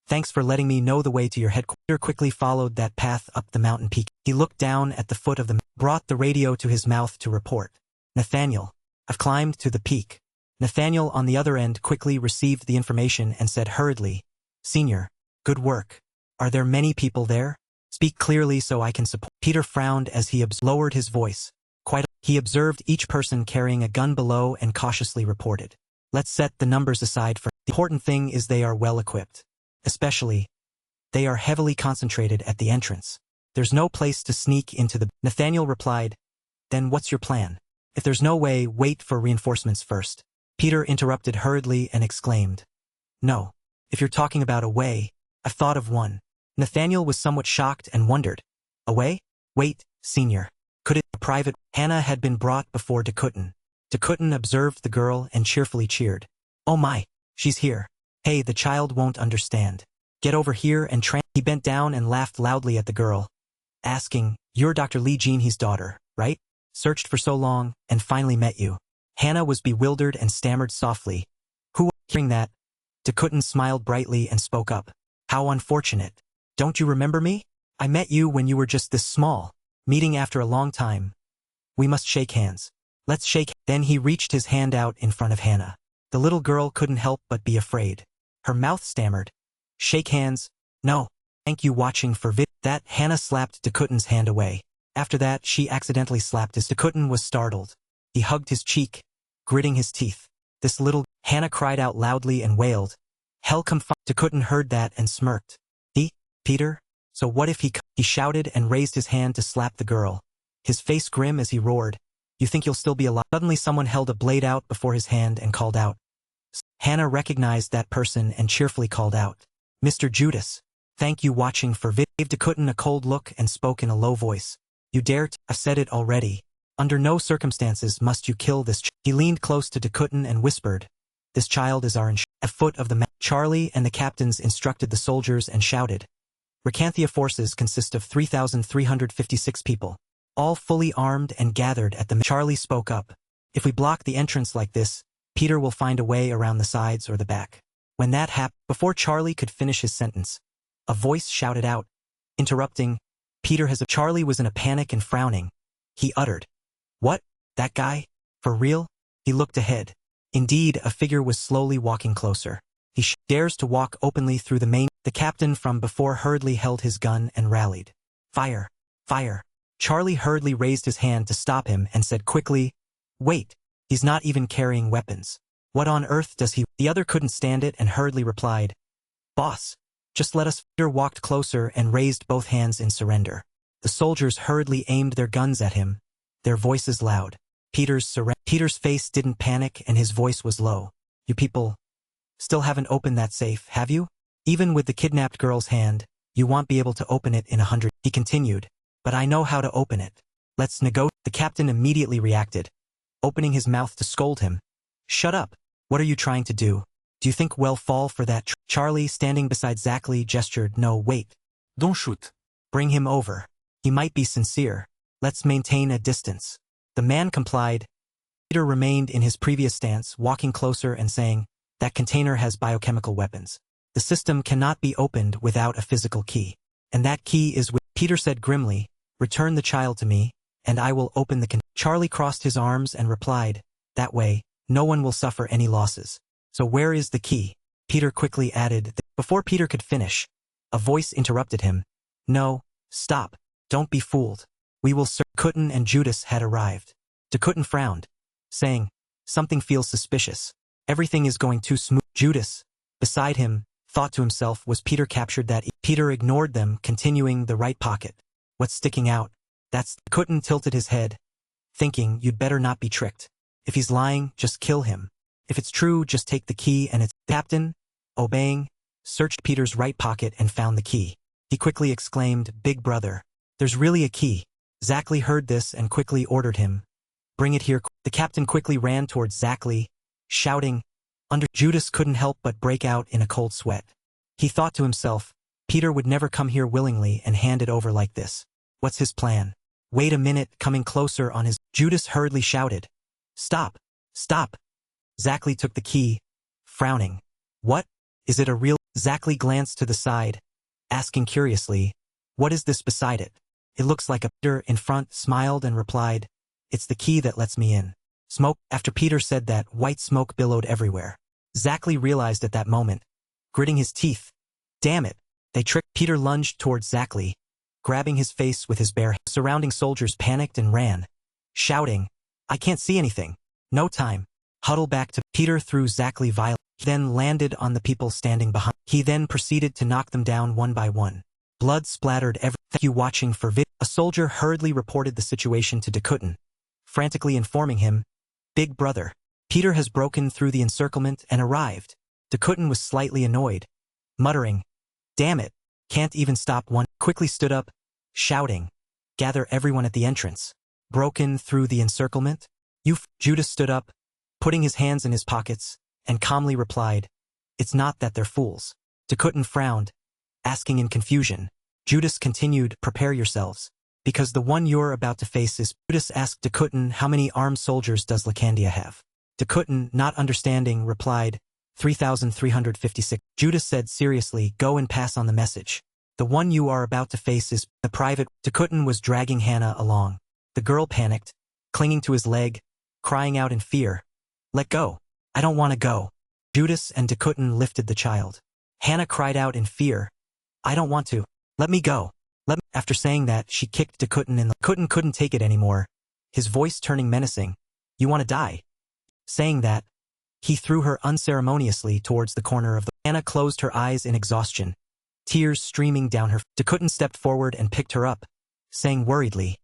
Thanks for letting me know the way to your headquarters. Peter quickly followed that path up the mountain peak. He looked down at the foot of the brought the radio to his mouth to report. Nathaniel, I've climbed to the peak. Nathaniel on the other end quickly received the information and said hurriedly, Senior, good work. Are there many people there? Speak clearly so I can support. Peter frowned as he lowered his voice. He observed each person carrying a gun below and cautiously reported. Let's set the numbers aside for... The important thing is they are well equipped. Especially, they are heavily concentrated at the entrance. There's no place to sneak into the... Nathaniel replied, Then what's your plan? If there's no way, wait for reinforcements first. Peter interrupted hurriedly and exclaimed, No, if you're talking about a way, I've thought of one. Nathaniel was somewhat shocked and wondered, A way? Wait, Senior. Could it... Private... Hannah had been brought before Dakuten. Dakuten observed the girl and cheerfully cheered. Oh my, she's here. Hey, the child won't understand. Get over here and He bent down and laughed loudly at the girl, asking, You're Dr. Lee Jinhee's daughter, right? Searched for so long, and finally met you. Hannah was bewildered and stammered softly. Who? Hearing that, Dakuten smiled brightly and spoke up. How unfortunate. Don't you remember me? I met you when you were just this small. Meeting after a long time. We must shake hands. Let's shake. Then he reached his hand out in front of Hannah. The little girl couldn't help but be afraid. Her mouth stammered. Shake hands? No. Thank you watching for vid. That Hannah slapped Dakuten's hand away. After that she accidentally slapped his. Dakuten was startled. He hugged his cheek, gritting his teeth. This little... Hannah cried out loudly and wailed. Hell come f... Dakuten heard that and smirked. Peter? So what if he... He shouted and raised his hand to slap the girl. His face grim as he roared. You think you'll still be alive? Suddenly someone held a blade out before his hand and called out. Hannah recognized that person and cheerfully called out. Mr. Judas. Thank you watching for vid. Gave Dakuten a cold look and spoke in a low voice. You dare to... I've said it already. Under no circumstances must you kill this He leaned close to Dakuten and whispered. This child is our At foot of the mountain. Charlie and the captains instructed the soldiers and shouted. Recanthia forces consist of 3,356 people, all fully armed and gathered at the... Charlie spoke up. If we block the entrance like this, Peter will find a way around the sides or the back. When that happened, before Charlie could finish his sentence, a voice shouted out, interrupting, Peter has a... Charlie was in a panic and frowning. He uttered, What? That guy? For real? He looked ahead. Indeed, a figure was slowly walking closer. He dares to walk openly through the main... The captain from before hurriedly held his gun and rallied. Fire! Fire! Charlie hurriedly raised his hand to stop him and said quickly, Wait, he's not even carrying weapons. What on earth does he... The other couldn't stand it and hurriedly replied, Boss, just let us... Peter walked closer and raised both hands in surrender. The soldiers hurriedly aimed their guns at him, their voices loud. Peter's face didn't panic and his voice was low. You people still haven't opened that safe, have you? Even with the kidnapped girl's hand, you won't be able to open it in 100. He continued, but I know how to open it. Let's negotiate. The captain immediately reacted, opening his mouth to scold him. Shut up. What are you trying to do? Do you think we'll fall for that? Charlie, standing beside Zackley, gestured. No, wait. Don't shoot. Bring him over. He might be sincere. Let's maintain a distance. The man complied. Peter remained in his previous stance, walking closer and saying, that container has biochemical weapons. The system cannot be opened without a physical key. And that key is with. Peter said grimly, return the child to me, and I will open the container. Charlie crossed his arms and replied, that way, no one will suffer any losses. So where is the key? Peter quickly added. Before Peter could finish, a voice interrupted him. No, stop. Don't be fooled. We will search. Dakuten and Judas had arrived. Dakuten frowned, saying, something feels suspicious. Everything is going too smooth. Judas, beside him, thought to himself, was Peter captured that Peter ignored them, continuing the right pocket. What's sticking out? That's. Dakuten tilted his head, thinking, you'd better not be tricked. If he's lying, just kill him. If it's true, just take the key and it's. Captain, obeying, searched Peter's right pocket and found the key. He quickly exclaimed, big brother, there's really a key. Zackley heard this and quickly ordered him. Bring it here. The captain quickly ran towards Zackley, shouting, under. Judas couldn't help but break out in a cold sweat. He thought to himself, Peter would never come here willingly and hand it over like this. What's his plan? Wait a minute. Coming closer on his. Judas hurriedly shouted, stop, stop. Zackley took the key, frowning. What? Is it a real? Zackley glanced to the side, asking curiously, what is this beside it? It looks like a. Peter in front smiled and replied, it's the key that lets me in. Smoke. After Peter said that, white smoke billowed everywhere. Zackley realized at that moment, gritting his teeth. Damn it. They tricked. Peter lunged towards Zackley, grabbing his face with his bare hand. Surrounding soldiers panicked and ran, shouting, I can't see anything. No time. Huddle back to. Peter threw Zackley violently, then landed on the people standing behind. He then proceeded to knock them down one by one. Blood splattered everywhere. Thank you watching for vid. A soldier hurriedly reported the situation to Dakuten, frantically informing him, big brother, Peter has broken through the encirclement and arrived. Dakuten was slightly annoyed, muttering, damn it, can't even stop one. Quickly stood up, shouting, gather everyone at the entrance. Broken through the encirclement? Judas stood up, putting his hands in his pockets, and calmly replied, it's not that they're fools. Dakuten frowned, asking in confusion. Judas continued, prepare yourselves, because the one you're about to face is. Judas asked Dakuten, how many armed soldiers does Lacandia have? Dakuten, not understanding, replied, 3,356. Judas said seriously, go and pass on the message. The one you are about to face is. The private. Dakuten was dragging Hannah along. The girl panicked, clinging to his leg, crying out in fear, let go. I don't want to go. Judas and Dakuten lifted the child. Hannah cried out in fear, I don't want to. Let me go. Let me. After saying that, she kicked Dakuten in the. Dakuten couldn't take it anymore, his voice turning menacing. You want to die? Saying that, he threw her unceremoniously towards the corner of the. Hannah closed her eyes in exhaustion, tears streaming down her. Dakuten stepped forward and picked her up, saying worriedly,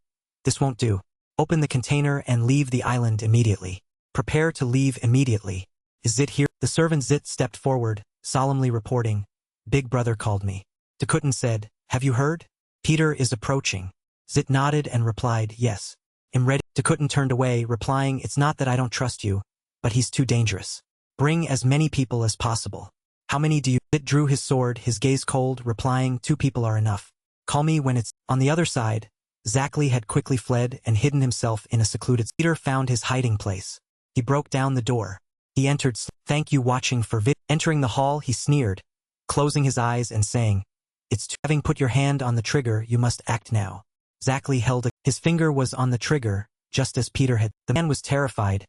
this won't do. Open the container and leave the island immediately. Prepare to leave immediately. Is Zit here? The servant Zit stepped forward, solemnly reporting, big brother called me. Dakuten said, have you heard? Peter is approaching. Zit nodded and replied, yes. I'm ready. Dakuten turned away, replying, it's not that I don't trust you, but he's too dangerous. Bring as many people as possible. How many do you? Zit drew his sword, his gaze cold, replying, 2 people are enough. Call me when it's. On the other side, Zackley had quickly fled and hidden himself in a secluded. Peter found his hiding place. He broke down the door. He entered. Thank you watching for vid. Entering the hall, he sneered, closing his eyes and saying, it's too. Having put your hand on the trigger, you must act now. Zackley held. His finger was on the trigger, just as Peter had. The man was terrified,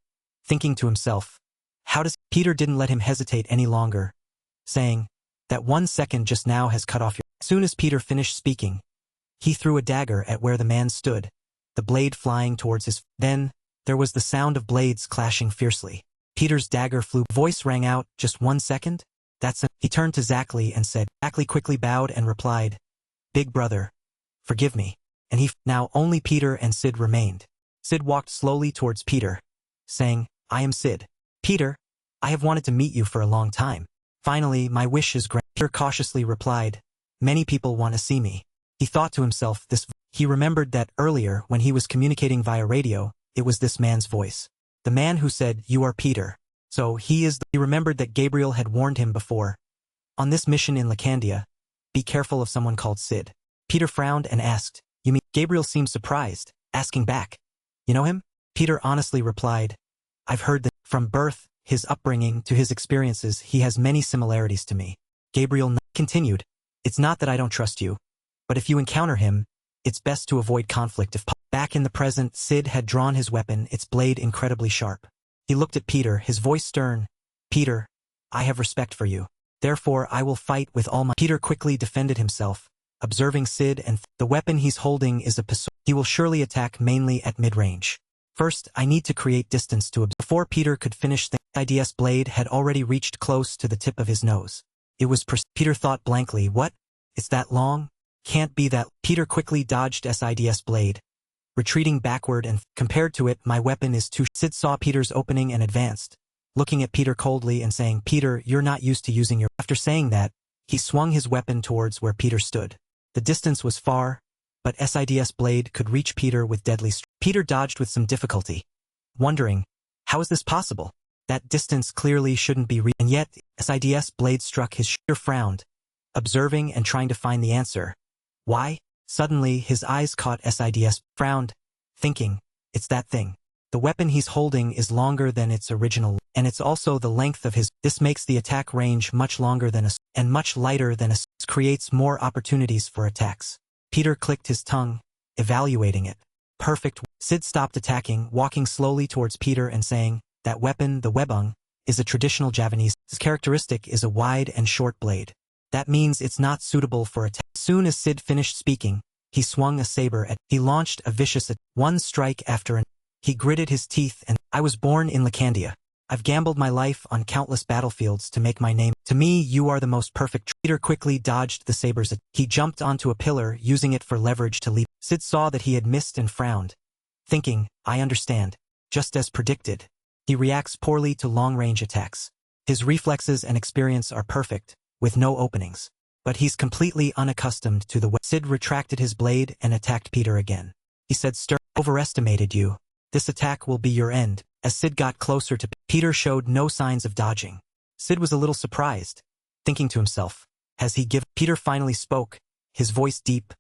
thinking to himself, how does. Peter didn't let him hesitate any longer, saying, that 1 second just now has cut off your. As soon as Peter finished speaking, he threw a dagger at where the man stood, the blade flying towards his. Then, there was the sound of blades clashing fiercely. Peter's dagger flew. Voice rang out, just 1 second? That's it. He turned to Zackley and said. Zackley quickly bowed and replied, big brother, forgive me. And he. Now only Peter and Sid remained. Sid walked slowly towards Peter, saying, I am Sid. Peter, I have wanted to meet you for a long time. Finally, my wish is granted. Peter cautiously replied, many people want to see me. He thought to himself he remembered that earlier when he was communicating via radio, it was this man's voice. The man who said, you are Peter. So he remembered that Gabriel had warned him before. On this mission in Lacandia, be careful of someone called Sid. Peter frowned and asked, you mean? Gabriel seemed surprised, asking back, you know him? Peter honestly replied, I've heard that from birth, his upbringing to his experiences, he has many similarities to me. Gabriel continued, it's not that I don't trust you, but if you encounter him, it's best to avoid conflict if possible. Back in the present, Sid had drawn his weapon, its blade incredibly sharp. He looked at Peter, his voice stern. Peter, I have respect for you. Therefore, I will fight with all my... Peter quickly defended himself, observing Sid, and the weapon he's holding is a pistol. He will surely attack mainly at mid-range. First, I need to create distance to... Before Peter could finish the SID's blade had already reached close to the tip of his nose. It was Peter thought blankly, what? It's that long? Can't be that... Peter quickly dodged SID's blade, retreating backward, and compared to it, my weapon is too... Sid saw Peter's opening and advanced, looking at Peter coldly and saying, Peter, you're not used to using your... After saying that, he swung his weapon towards where Peter stood. The distance was far, but SID's blade could reach Peter with deadly strength. Peter dodged with some difficulty, wondering, how is this possible? That distance clearly shouldn't be and yet, SID's blade struck his shoulder. Frowned, observing and trying to find the answer. Why? Suddenly, his eyes caught SID's, frowned, thinking, it's that thing. The weapon he's holding is longer than its original, and it's also the length of his. This makes the attack range much longer than and much lighter than creates more opportunities for attacks. Peter clicked his tongue, evaluating it. Perfect. Sid stopped attacking, walking slowly towards Peter and saying, that weapon, the webung, is a traditional Javanese. Its characteristic is a wide and short blade. That means it's not suitable for attack. As soon as Sid finished speaking, he swung a saber at. He launched a vicious one strike after another. He gritted his teeth and, I was born in Lacandia. I've gambled my life on countless battlefields to make my name. To me, you are the most perfect. Peter quickly dodged the sabers. He jumped onto a pillar, using it for leverage to leap. Sid saw that he had missed and frowned, thinking, I understand. Just as predicted. He reacts poorly to long-range attacks. His reflexes and experience are perfect, with no openings. But he's completely unaccustomed to the way. Sid retracted his blade and attacked Peter again. He said, overestimated you. This attack will be your end. As Sid got closer to Peter, showed no signs of dodging. Sid was a little surprised, thinking to himself, has he given? Peter finally spoke, his voice deep.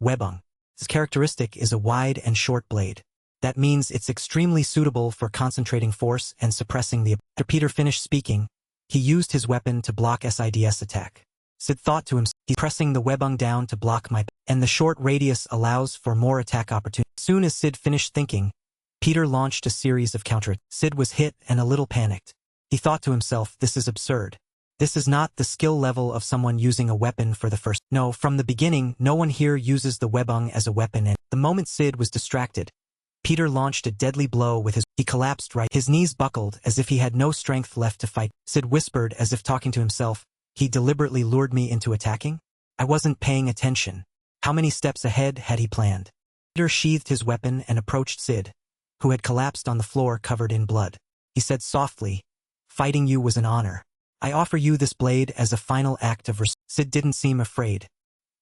Webung. His characteristic is a wide and short blade. That means it's extremely suitable for concentrating force and suppressing the... After Peter finished speaking, he used his weapon to block SID's attack. Sid thought to himself, he's pressing the webung down to block my... And the short radius allows for more attack opportunity. As soon as Sid finished thinking, Peter launched a series of counterattacks. Sid was hit and a little panicked. He thought to himself, this is absurd. This is not the skill level of someone using a weapon for the first... No, from the beginning, no one here uses the webung as a weapon, and the moment Sid was distracted, Peter launched a deadly blow with his... He collapsed right. His knees buckled as if he had no strength left to fight. Sid whispered as if talking to himself, he deliberately lured me into attacking? I wasn't paying attention. How many steps ahead had he planned? Peter sheathed his weapon and approached Sid, who had collapsed on the floor covered in blood. He said softly, fighting you was an honor. I offer you this blade as a final act of respect. Sid didn't seem afraid.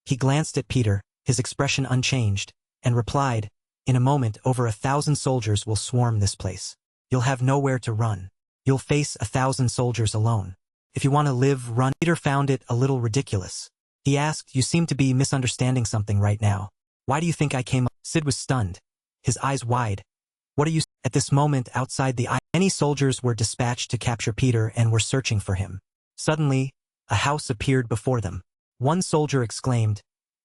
He glanced at Peter, his expression unchanged, and replied, in a moment over 1,000 soldiers will swarm this place. You'll have nowhere to run. You'll face 1,000 soldiers alone. If you want to live, run. Peter found it a little ridiculous. He asked, you seem to be misunderstanding something right now. Why do you think I came up? Sid was stunned, his eyes wide. What are you... At this moment outside the... Many soldiers were dispatched to capture Peter and were searching for him. Suddenly, a house appeared before them. One soldier exclaimed,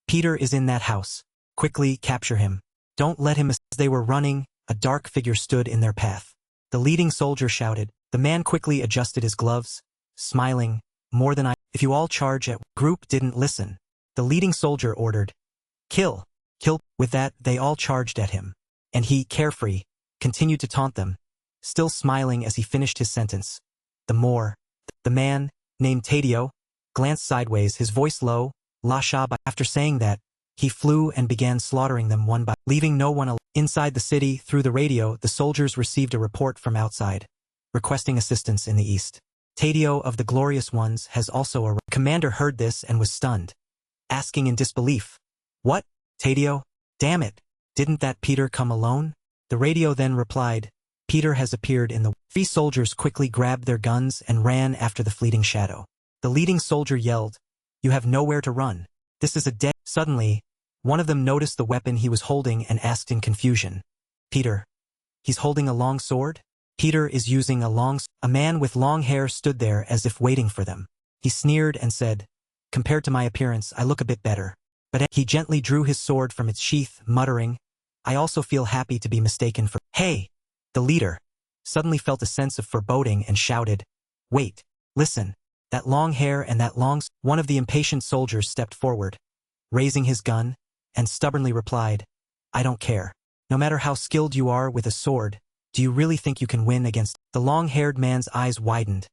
Peter is in that house. Quickly capture him. Don't let him... As they were running, a dark figure stood in their path. The leading soldier shouted. The man quickly adjusted his gloves, smiling, more than I... If you all charge at... Group didn't listen. The leading soldier ordered, kill, kill. With that, they all charged at him. And he, carefree, continued to taunt them, still smiling as he finished his sentence. The man, named Tadio, glanced sideways, his voice low, La Shaba. After saying that, He flew and began slaughtering them one by leaving no one alive. Inside the city, through the radio, the soldiers received a report from outside, requesting assistance in the east. Tadio of the Glorious Ones has also arrived. Commander heard this and was stunned, asking in disbelief, "What, Tadio? Damn it, didn't that Peter come alone?" The radio then replied, "Peter has appeared in the..." 3 soldiers quickly grabbed their guns and ran after the fleeting shadow. The leading soldier yelled, "You have nowhere to run. This is a dead..." Suddenly, one of them noticed the weapon he was holding and asked in confusion, "Peter, he's holding a long sword?" "Peter is using a long..." A man with long hair stood there as if waiting for them. He sneered and said, "Compared to my appearance, I look a bit better." But he gently drew his sword from its sheath, muttering, "I also feel happy to be mistaken for..." "Hey!" The leader suddenly felt a sense of foreboding and shouted, "Wait, listen, that long hair and that long..." One of the impatient soldiers stepped forward, raising his gun, and stubbornly replied, "I don't care. No matter how skilled you are with a sword, do you really think you can win against..." The long-haired man's eyes widened,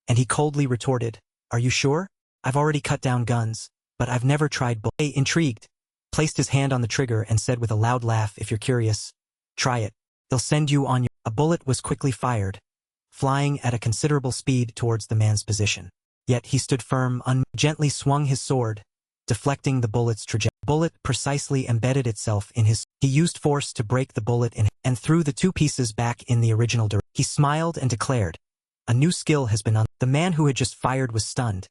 and he coldly retorted, "Are you sure? I've already cut down guns, but I've never tried bull..." Intrigued, placed his hand on the trigger and said with a loud laugh, "If you're curious, try it. They'll send you on your..." A bullet was quickly fired, flying at a considerable speed towards the man's position. Yet he stood firm, gently swung his sword, deflecting the bullet's trajectory. The bullet precisely embedded itself in his... He used force to break the bullet in and threw the 2 pieces back in the original direction. He smiled and declared, "A new skill has been The man who had just fired was stunned.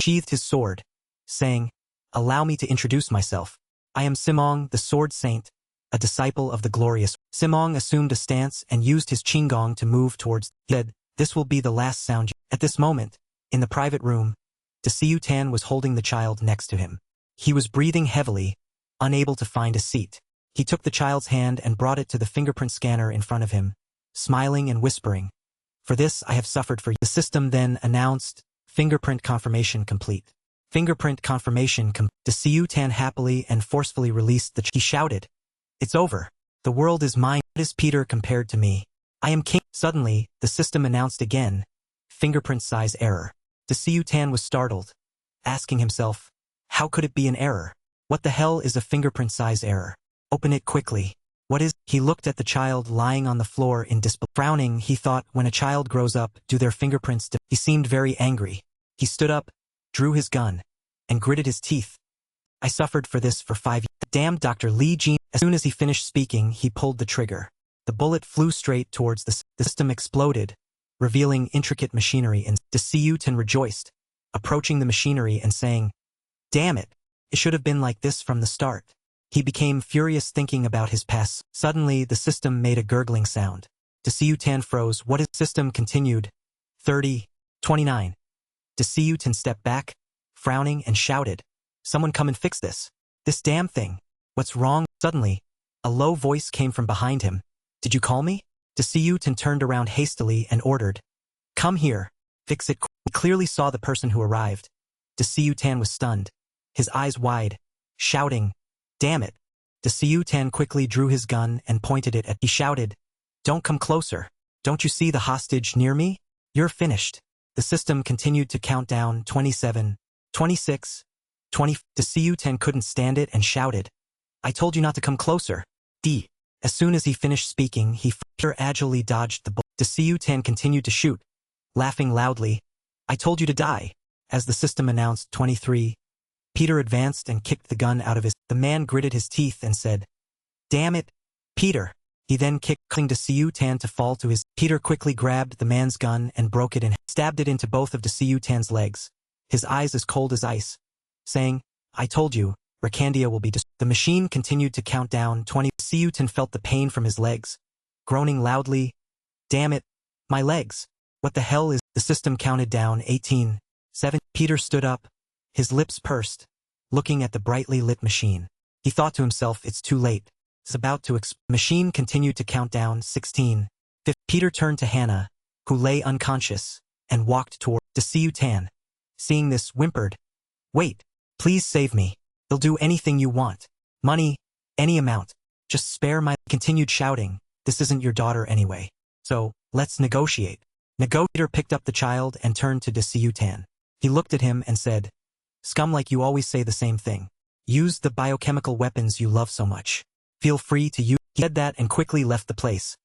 Sheathed his sword, saying, "Allow me to introduce myself. I am Simong, the Sword Saint, a disciple of the Glorious." Simong assumed a stance and used his qinggong to move towards... He said, "This will be the last sound." At this moment, in the private room, Desiu Tan was holding the child next to him. He was breathing heavily, unable to find a seat. He took the child's hand and brought it to the fingerprint scanner in front of him, smiling and whispering, "For this I have suffered for you." The system then announced, "Fingerprint confirmation complete." Fingerprint confirmation Desiu Tan happily and forcefully released the He shouted, "It's over. The world is mine. What is Peter compared to me? I am king." Suddenly, the system announced again, "Fingerprint size error." Desiu Tan was startled, asking himself, how could it be an error? What the hell is a fingerprint size error? Open it quickly. What is... He looked at the child lying on the floor in disbelief. Frowning, he thought, when a child grows up, do their fingerprints... He seemed very angry. He stood up, drew his gun, and gritted his teeth. "I suffered for this for 5 years. Damn Dr. Li Jin." As soon as he finished speaking, he pulled the trigger. The bullet flew straight towards the system exploded, revealing intricate machinery and Desiu Tan rejoiced, approaching the machinery and saying, "Damn it, it should have been like this from the start." He became furious thinking about his past. Suddenly, the system made a gurgling sound. Desiu Tan froze. "What is..." System continued. 30:29. Desiu Tan stepped back, frowning, and shouted, "Someone come and fix this. This damn thing. What's wrong?" Suddenly, a low voice came from behind him. "Did you call me?" Desiu Tan turned around hastily and ordered, "Come here. Fix it." He clearly saw the person who arrived. Desiu Tan was stunned, his eyes wide, shouting, "Damn it." Desiu Tan quickly drew his gun and pointed it at... He shouted, "Don't come closer. Don't you see the hostage near me? You're finished." The system continued to count down 27, 26, 20... Desiu Tan couldn't stand it and shouted, "I told you not to come closer." As soon as he finished speaking, he agilely dodged the bullet. Desiu Tan continued to shoot, laughing loudly. "I told you to die." As the system announced 23, Peter advanced and kicked the gun out of his... The man gritted his teeth and said, "Damn it, Peter." He then kicked Desiu Tan to fall to his... Peter quickly grabbed the man's gun and broke it and stabbed it into both of Desiu Tan's legs, his eyes as cold as ice, saying, "I told you, Rakandia will be The machine continued to count down 20. Desiu Tan felt the pain from his legs, groaning loudly, "Damn it, my legs. What the hell is..." The system counted down 18, 7. Peter stood up, his lips pursed, looking at the brightly lit machine. He thought to himself, it's too late. It's about to Machine continued to count down 16, 15. Peter turned to Hannah, who lay unconscious, and walked toward Desiu Tan. Seeing this, whimpered, "Wait, please save me. They'll do anything you want. Money, any amount. Just spare my..." Continued shouting, "This isn't your daughter anyway. So, let's negotiate." Peter picked up the child and turned to Desiu Tan. He looked at him and said, "Scum, like you always say the same thing. Use the biochemical weapons you love so much. Feel free to use. He said that and quickly left the place,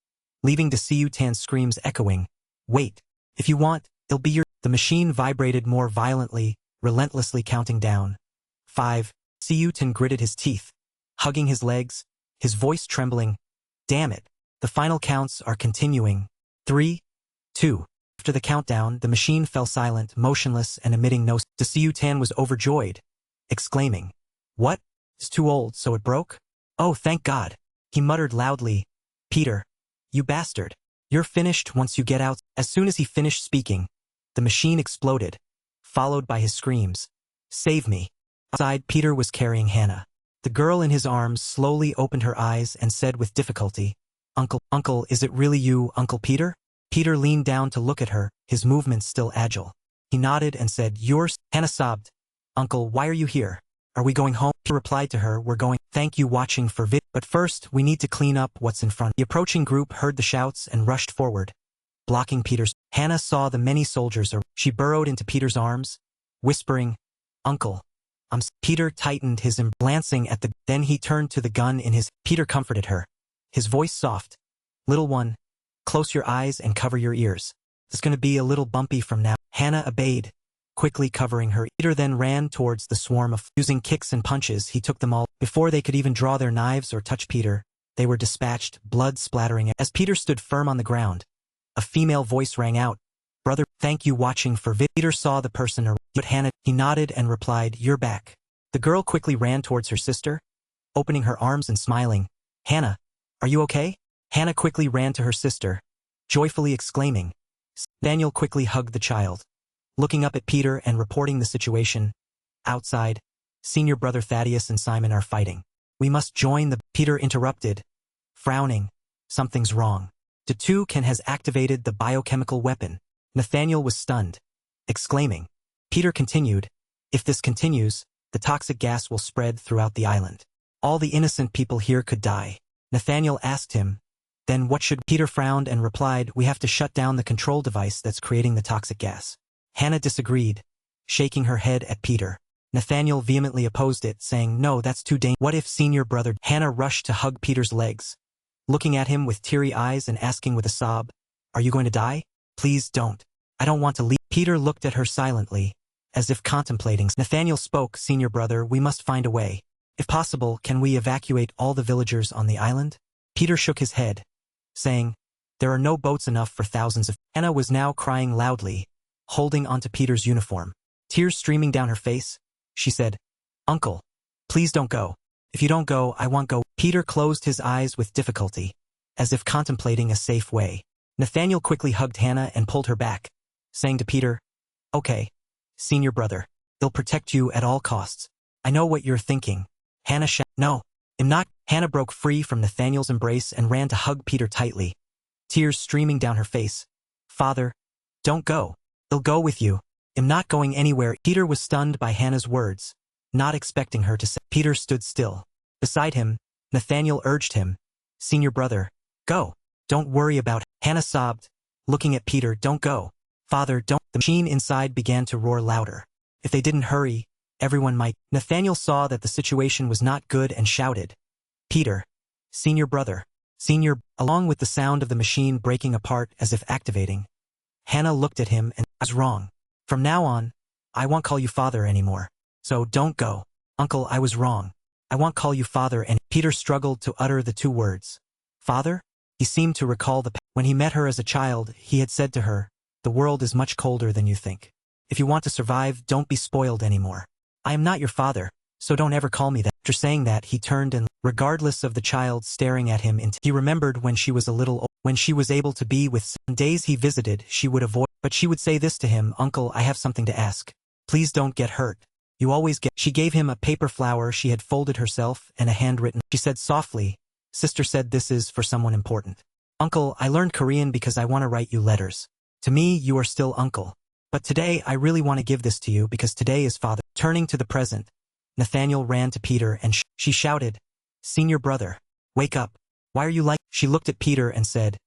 leaving Tan's screams echoing. Wait. If you want, it'll be your. The machine vibrated more violently, relentlessly counting down. 5. Tan gritted his teeth, hugging his legs, his voice trembling. Damn it. The final counts are continuing. 3, 2. After the countdown, the machine fell silent, motionless, and emitting no. Tan was overjoyed, exclaiming, "What? It's too old, so it broke? Oh, thank God." He muttered loudly, "Peter, you bastard. You're finished once you get out." As soon as he finished speaking, the machine exploded, followed by his screams. "Save me." Outside, Peter was carrying Hannah. The girl in his arms slowly opened her eyes and said with difficulty, Uncle, is it really you, Uncle Peter?" Peter leaned down to look at her, his movements still agile. He nodded and said, "Yours." Hannah sobbed, "Uncle, why are you here? Are we going home?" He replied to her, "We're going. Thank you watching for vid. But first, we need to clean up what's in front." The approaching group heard the shouts and rushed forward, blocking Peter's. Hannah saw the many soldiers. She burrowed into Peter's arms, whispering, "Uncle, I'm." Peter tightened his glancing at the. Then he turned to the gun in his. Peter comforted her, his voice soft. "Little one, close your eyes and cover your ears. It's going to be a little bumpy from now." Hannah obeyed, quickly covering her. Peter then ran towards the swarm of. Using kicks and punches, he took them all. Before they could even draw their knives or touch Peter, they were dispatched, blood splattering. As Peter stood firm on the ground, a female voice rang out, "Brother, thank you watching for vid." Peter saw the person but Hannah. He nodded and replied, "You're back." The girl quickly ran towards her sister, opening her arms and smiling. "Hannah, are you okay?" Hannah quickly ran to her sister, joyfully exclaiming. Daniel quickly hugged the child, looking up at Peter and reporting the situation. Outside, senior brother Thaddeus and Simon are fighting. "We must join the." Peter interrupted, frowning. "Something's wrong. Can has activated the biochemical weapon." Nathaniel was stunned, exclaiming. Peter continued, "If this continues, the toxic gas will spread throughout the island. All the innocent people here could die." Nathaniel asked him, "Then what should?" Peter frowned and replied, "We have to shut down the control device that's creating the toxic gas." Hannah disagreed, shaking her head at Peter. Nathaniel vehemently opposed it, saying, "No, that's too dangerous. What if senior brother?" Hannah rushed to hug Peter's legs, looking at him with teary eyes and asking with a sob, "Are you going to die? Please don't. I don't want to leave." Peter looked at her silently, as if contemplating. Nathaniel spoke, "Senior brother, we must find a way. If possible, can we evacuate all the villagers on the island?" Peter shook his head, saying, "There are no boats enough for thousands of." Hannah was now crying loudly, holding onto Peter's uniform. Tears streaming down her face, she said, "Uncle, please don't go. If you don't go, I won't go." Peter closed his eyes with difficulty, as if contemplating a safe way. Nathaniel quickly hugged Hannah and pulled her back, saying to Peter, "Okay, senior brother, they'll protect you at all costs. I know what you're thinking." Hannah "No, I'm not." Hannah broke free from Nathaniel's embrace and ran to hug Peter tightly, tears streaming down her face. "Father, don't go. They'll go with you." "I'm not going anywhere." Peter was stunned by Hannah's words, not expecting her to say. Peter stood still. Beside him, Nathaniel urged him, "Senior brother, go. Don't worry about it." Hannah sobbed, looking at Peter. "Don't go. Father, don't." The machine inside began to roar louder. If they didn't hurry, everyone might. Nathaniel saw that the situation was not good and shouted, "Peter, senior brother, senior." Along with the sound of the machine breaking apart as if activating, Hannah looked at him and was wrong. "From now on, I won't call you father anymore. So don't go." "Uncle, I was wrong. I won't call you father." And Peter struggled to utter the two words. "Father?" He seemed to recall when he met her as a child, he had said to her, "The world is much colder than you think. If you want to survive, don't be spoiled anymore. I am not your father, so don't ever call me that." After saying that, he turned and, regardless of the child staring at him, he remembered when she was a little old, when she was able to be with. On days he visited, she would avoid, but she would say this to him, "Uncle, I have something to ask. Please don't get hurt. You always get." She gave him a paper flower she had folded herself and a handwritten. She said softly, "Sister said this is for someone important." "Uncle, I learned Korean because I want to write you letters. To me, you are still uncle. But today, I really want to give this to you because today is Father." Turning to the present, Nathaniel ran to Peter and she shouted, "Senior brother, wake up. Why are you like?" She looked at Peter and said,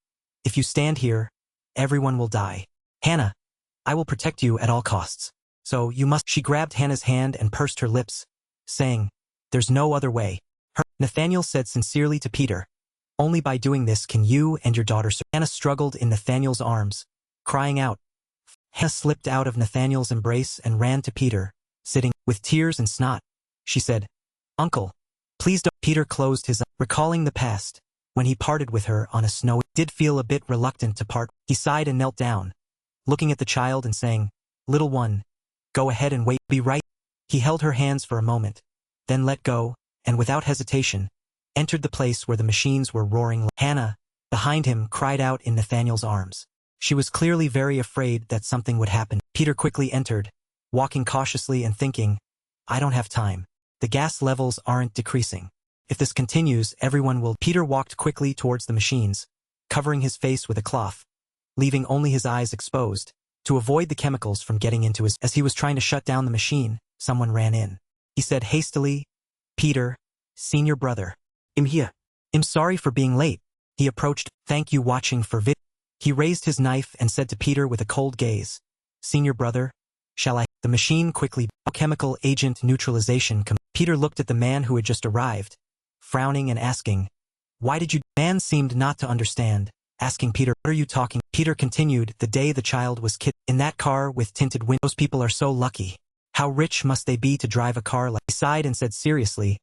"If you stand here, everyone will die. Hannah, I will protect you at all costs. So you must." She grabbed Hannah's hand and pursed her lips, saying, There's no other way. Nathaniel said sincerely to Peter, only by doing this can you and your daughter survive. Hannah struggled in Nathaniel's arms, crying out. Hannah slipped out of Nathaniel's embrace and ran to Peter, sitting with tears and snot. She said, Uncle, please don't. Peter closed his eyes, recalling the past, when he parted with her on a snowy. Did feel a bit reluctant to part. He sighed and knelt down, looking at the child and saying, Little one, go ahead and wait. Be right. He held her hands for a moment, then let go, and without hesitation, entered the place where the machines were roaring. Hannah, behind him, cried out in Nathaniel's arms. She was clearly very afraid that something would happen. Peter quickly entered, walking cautiously and thinking, I don't have time. The gas levels aren't decreasing. If this continues, everyone will. Peter walked quickly towards the machines, covering his face with a cloth, leaving only his eyes exposed, to avoid the chemicals from getting into his. As he was trying to shut down the machine, someone ran in. He said hastily, Peter, senior brother. I'm here. I'm sorry for being late. He approached. Thank you watching for vid. He raised his knife and said to Peter with a cold gaze, Senior brother, shall I? The machine quickly. Chemical agent neutralization. Peter looked at the man who had just arrived, frowning and asking, Why did you? Man seemed not to understand, asking Peter, What are you talking? Peter continued, The day the child was kidnapped. In that car with tinted windows. Those people are so lucky. How rich must they be to drive a car like? He sighed and said seriously,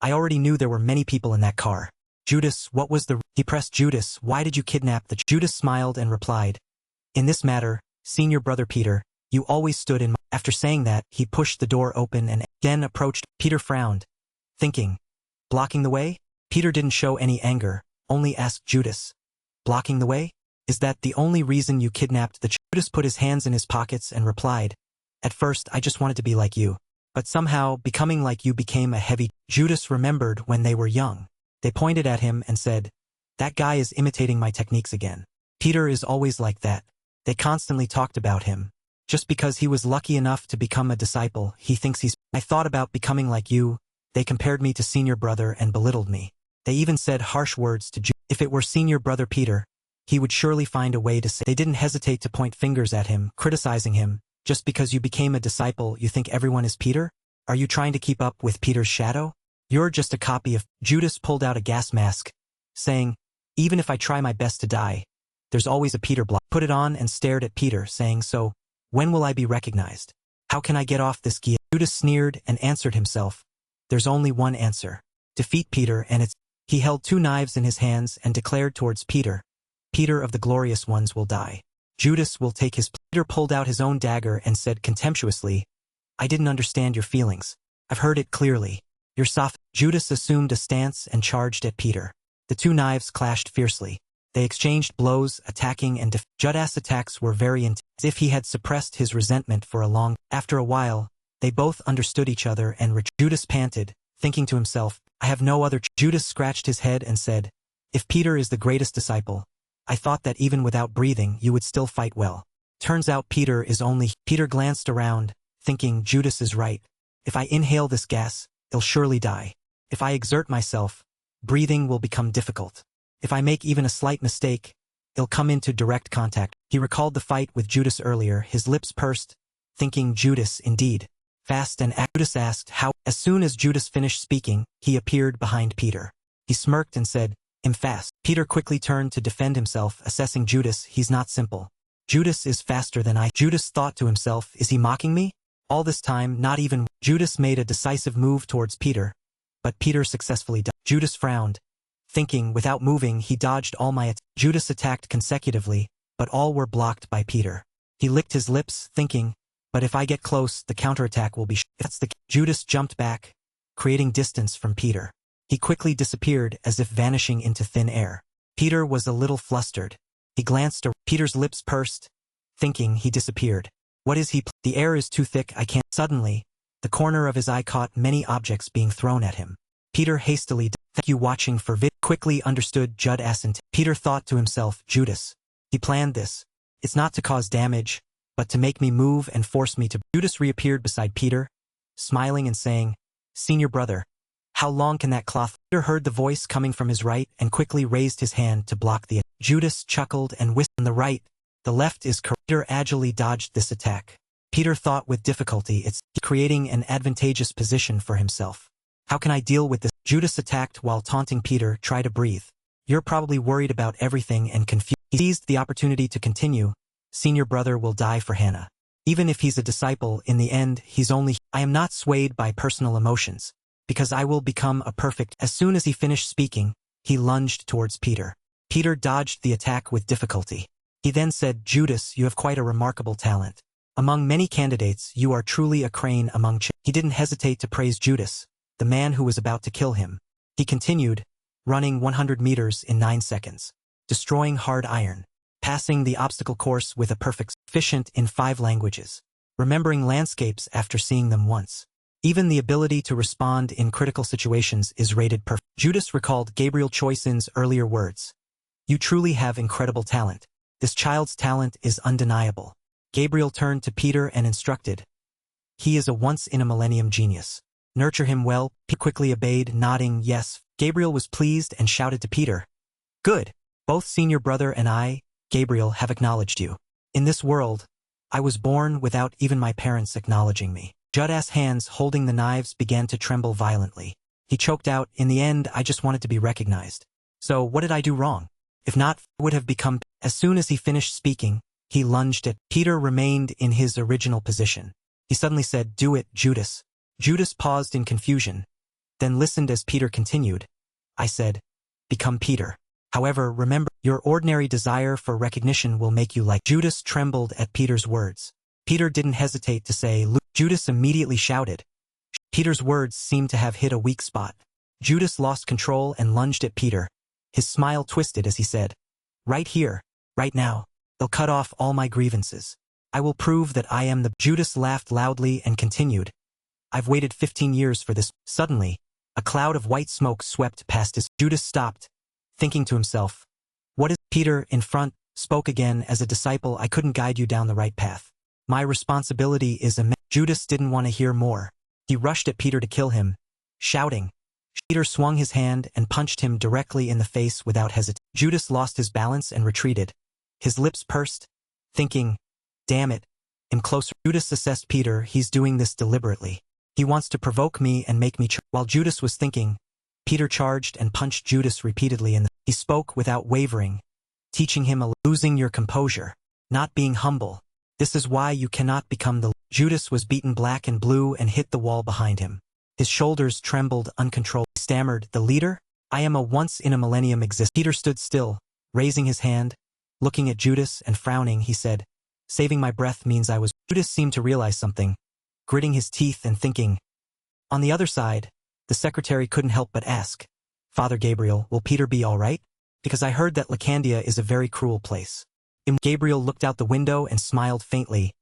I already knew there were many people in that car. Judas, what was the? He pressed Judas, why did you kidnap the? Judas smiled and replied, In this matter, senior brother Peter, you always stood in my. After saying that, he pushed the door open and again approached. Peter frowned, thinking, blocking the way? Peter didn't show any anger, only asked Judas, blocking the way? Is that the only reason you kidnapped the? Judas put his hands in his pockets and replied, At first I just wanted to be like you. But somehow, becoming like you became a heavy. Judas remembered when they were young. They pointed at him and said, That guy is imitating my techniques again. Peter is always like that. They constantly talked about him. Just because he was lucky enough to become a disciple, he thinks he's. I thought about becoming like you. They compared me to senior brother and belittled me. They even said harsh words to Judas. If it were senior brother Peter, he would surely find a way to say. They didn't hesitate to point fingers at him, criticizing him. Just because you became a disciple, you think everyone is Peter? Are you trying to keep up with Peter's shadow? You're just a copy of. Judas pulled out a gas mask, saying, Even if I try my best to die, there's always a Peter block. Put it on and stared at Peter, saying, So, when will I be recognized? How can I get off this gear? Judas sneered and answered himself, There's only one answer. Defeat Peter and it's. He held 2 knives in his hands and declared towards Peter, Peter of the glorious ones will die. Judas will take his. Peter pulled out his own dagger and said contemptuously, I didn't understand your feelings. I've heard it clearly. You're soft. Judas assumed a stance and charged at Peter. The 2 knives clashed fiercely. They exchanged blows, attacking and Judas' attacks were very intense, as if he had suppressed his resentment for a long. After a while, they both understood each other and Judas panted, thinking to himself, I have no other. Judas scratched his head and said, If Peter is the greatest disciple, I thought that even without breathing you would still fight well. Turns out Peter is only. Peter glanced around, thinking Judas is right. If I inhale this gas, I'll surely die. If I exert myself, breathing will become difficult. If I make even a slight mistake, it'll come into direct contact. He recalled the fight with Judas earlier, his lips pursed, thinking Judas indeed. Fast and Judas asked how. As soon as Judas finished speaking, he appeared behind Peter. He smirked and said, I'm fast. Peter quickly turned to defend himself, assessing Judas. He's not simple. Judas is faster than I. Judas thought to himself, is he mocking me? All this time, not even. Judas made a decisive move towards Peter, but Peter successfully dodged. Judas frowned, thinking without moving he dodged all my attacks. Judas attacked consecutively, but all were blocked by Peter. He licked his lips, thinking, but if I get close, the counterattack will be. That's the. Judas jumped back, creating distance from Peter. He quickly disappeared as if vanishing into thin air. Peter was a little flustered. He glanced around. Peter's lips pursed, thinking he disappeared. What is he? The air is too thick, I can't. Suddenly, the corner of his eye caught many objects being thrown at him. Peter hastily. Thank you watching for vid. Quickly understood Judas. Peter thought to himself, Judas. He planned this. It's not to cause damage, but to make me move and force me to. Judas reappeared beside Peter, smiling and saying, Senior brother, how long can that cloth? Peter heard the voice coming from his right and quickly raised his hand to block the. Judas chuckled and whispered, on the right, the left is correct. Peter agilely dodged this attack. Peter thought with difficulty it's creating an advantageous position for himself. How can I deal with this? Judas attacked while taunting Peter. Try to breathe. You're probably worried about everything and confused. He seized the opportunity to continue. Senior brother will die for Hannah. Even if he's a disciple, in the end, he's only. I am not swayed by personal emotions, because I will become a perfect. As soon as he finished speaking, he lunged towards Peter. Peter dodged the attack with difficulty. He then said, Judas, you have quite a remarkable talent. Among many candidates, you are truly a crane among children. He didn't hesitate to praise Judas, the man who was about to kill him. He continued, running 100 meters in 9 seconds, destroying hard iron, passing the obstacle course with a perfect, efficient in 5 languages, remembering landscapes after seeing them once. Even the ability to respond in critical situations is rated perfect. Judas recalled Gabriel Choisin's earlier words. You truly have incredible talent. This child's talent is undeniable. Gabriel turned to Peter and instructed. He is a once-in-a-millennium genius. Nurture him well. He quickly obeyed, nodding yes. Gabriel was pleased and shouted to Peter. Good. Both senior brother and I, Gabriel, have acknowledged you. In this world, I was born without even my parents acknowledging me. Judas' hands holding the knives began to tremble violently. He choked out, in the end, I just wanted to be recognized. So what did I do wrong? If not, I would have become. As soon as he finished speaking, he lunged at Peter. Remained in his original position. He suddenly said, do it, Judas. Judas paused in confusion, then listened as Peter continued. I said, become Peter. However, remember, your ordinary desire for recognition will make you like. Judas trembled at Peter's words. Peter didn't hesitate to say, Judas immediately shouted. Peter's words seemed to have hit a weak spot. Judas lost control and lunged at Peter. His smile twisted as he said, right here, right now, they'll cut off all my grievances. I will prove that I am the. Judas laughed loudly and continued. I've waited 15 years for this. Suddenly, a cloud of white smoke swept past his. Judas stopped, thinking to himself, what is. Peter, in front, spoke again. As a disciple, I couldn't guide you down the right path. My responsibility is immense. Judas didn't want to hear more. He rushed at Peter to kill him, shouting. Peter swung his hand and punched him directly in the face without hesitation. Judas lost his balance and retreated. His lips pursed, thinking, damn it, I'm closer. Judas assessed Peter. He's doing this deliberately. He wants to provoke me and make me. While Judas was thinking, Peter charged and punched Judas repeatedly in the. He spoke without wavering, teaching him losing your composure, not being humble. This is why you cannot become the. Judas was beaten black and blue and hit the wall behind him. His shoulders trembled uncontrolled. He stammered, the leader? I am a once-in-a-millennium exist. Peter stood still, raising his hand, looking at Judas and frowning. He said, saving my breath means I was. Judas seemed to realize something, gritting his teeth and thinking. On the other side, the secretary couldn't help but ask, Father Gabriel, will Peter be all right? Because I heard that Lacandia is a very cruel place. Gabriel looked out the window and smiled faintly,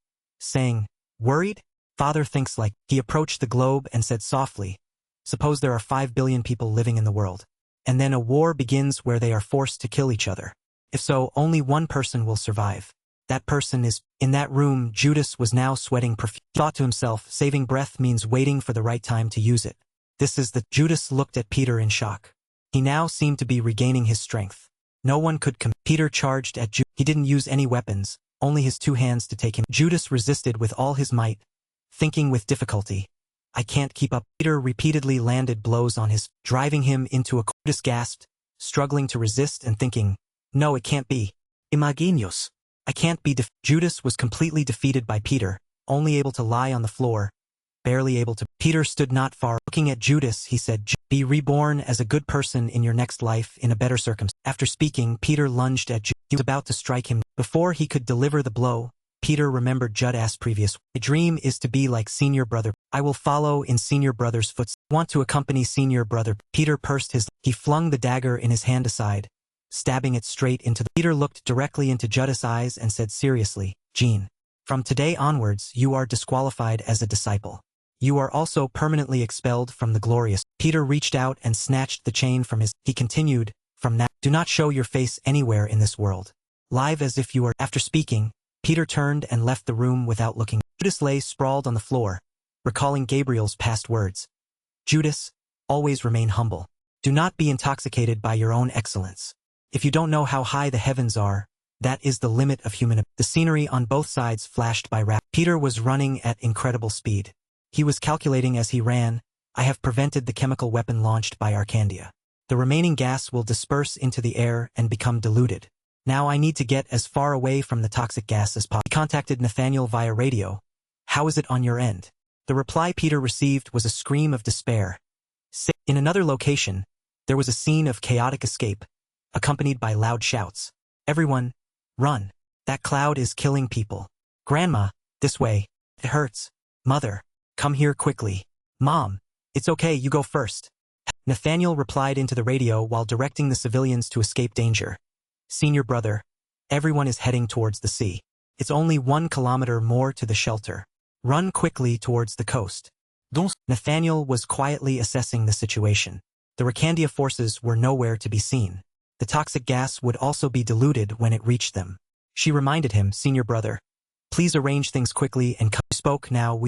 saying, worried? Father thinks like. He approached the globe and said softly, suppose there are 5 billion people living in the world, and then a war begins where they are forced to kill each other. If so, only one person will survive. That person is. In that room, Judas was now sweating profusely. He thought to himself, saving breath means waiting for the right time to use it. This is the. Judas looked at Peter in shock. He now seemed to be regaining his strength. No one could Peter charged at Judas. He didn't use any weapons, only his 2 hands to take him. Judas resisted with all his might, thinking with difficulty. I can't keep up. Peter repeatedly landed blows on his, driving him into a. Judas gasped, struggling to resist and thinking, no, it can't be. Imaginios. I can't be. Judas was completely defeated by Peter, only able to lie on the floor, barely able to. Peter stood not far. Looking at Judas, he said, be reborn as a good person in your next life in a better circumstance. After speaking, Peter lunged at Judas. He was about to strike him. Before he could deliver the blow, Peter remembered Judas' previous. My dream is to be like senior brother. I will follow in senior brother's footsteps. Want to accompany senior brother. Peter pursed his. He flung the dagger in his hand aside, stabbing it straight into the. Peter looked directly into Judas' eyes and said seriously, Jean, from today onwards you are disqualified as a disciple. You are also permanently expelled from the glorious. Peter reached out and snatched the chain from his. He continued, from now, do not show your face anywhere in this world. Live as if you are. After speaking, Peter turned and left the room without looking. Judas lay sprawled on the floor, recalling Gabriel's past words. Judas, always remain humble. Do not be intoxicated by your own excellence. If you don't know how high the heavens are, that is the limit of human. The scenery on both sides flashed by rapid. Peter was running at incredible speed. He was calculating as he ran, I have prevented the chemical weapon launched by Arcandia. The remaining gas will disperse into the air and become diluted. Now I need to get as far away from the toxic gas as possible. He contacted Nathaniel via radio. How is it on your end? The reply Peter received was a scream of despair. In another location, there was a scene of chaotic escape, accompanied by loud shouts. Everyone, run. That cloud is killing people. Grandma, this way. It hurts. Mother, come here quickly. Mom, it's okay, you go first. Nathaniel replied into the radio while directing the civilians to escape danger. Senior brother, everyone is heading towards the sea. It's only 1 kilometer more to the shelter. Run quickly towards the coast. Nathaniel was quietly assessing the situation. The Racandia forces were nowhere to be seen. The toxic gas would also be diluted when it reached them. She reminded him, Senior brother, please arrange things quickly and come. Spoke now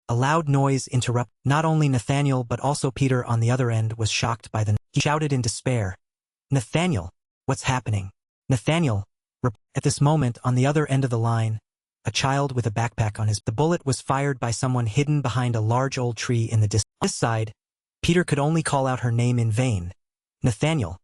a loud noise interrupted. Not only Nathaniel but also Peter on the other end was shocked by the. He shouted in despair. Nathaniel, what's happening? Nathaniel. At this moment on the other end of the line, a child with a backpack on his. The bullet was fired by someone hidden behind a large old tree in the distance. On this side, Peter could only call out her name in vain. Nathaniel.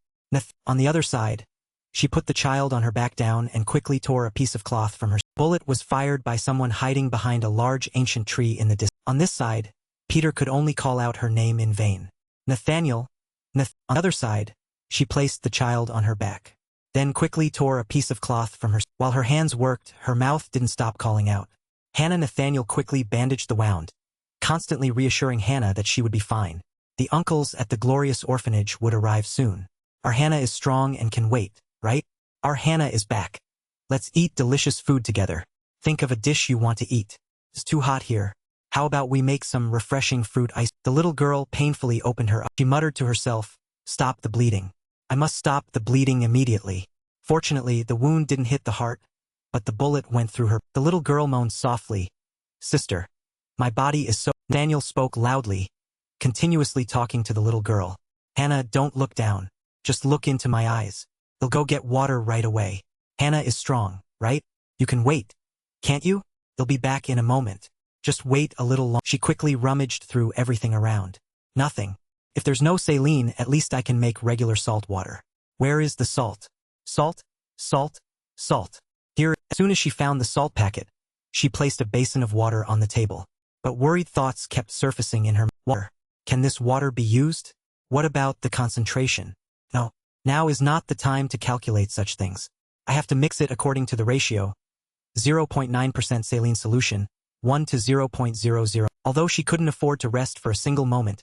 On the other side, she put the child on her back down and quickly tore a piece of cloth from her. Bullet was fired by someone hiding behind a large ancient tree in the distance. On this side, Peter could only call out her name in vain. Nathaniel. On the other side, she placed the child on her back. Then quickly tore a piece of cloth from her. While her hands worked, her mouth didn't stop calling out. Hannah. Nathaniel quickly bandaged the wound, constantly reassuring Hannah that she would be fine. The uncles at the glorious orphanage would arrive soon. Our Hannah is strong and can wait, right? Our Hannah is back. Let's eat delicious food together. Think of a dish you want to eat. It's too hot here. How about we make some refreshing fruit ice? The little girl painfully opened her eyes. She muttered to herself, stop the bleeding. I must stop the bleeding immediately. Fortunately, the wound didn't hit the heart, but the bullet went through her. The little girl moaned softly. Sister, my body is so. Daniel spoke loudly, continuously talking to the little girl. Hannah, don't look down. Just look into my eyes. They'll go get water right away. Hannah is strong, right? You can wait. Can't you? They'll be back in a moment. Just wait a little longer. She quickly rummaged through everything around. Nothing. If there's no saline, at least I can make regular salt water. Where is the salt? Salt? Salt? Salt. Here. As soon as she found the salt packet, she placed a basin of water on the table. But worried thoughts kept surfacing in her. Water. Can this water be used? What about the concentration? No. Now is not the time to calculate such things. I have to mix it according to the ratio. 0.9% saline solution, 1 to 0.00. Although she couldn't afford to rest for a single moment,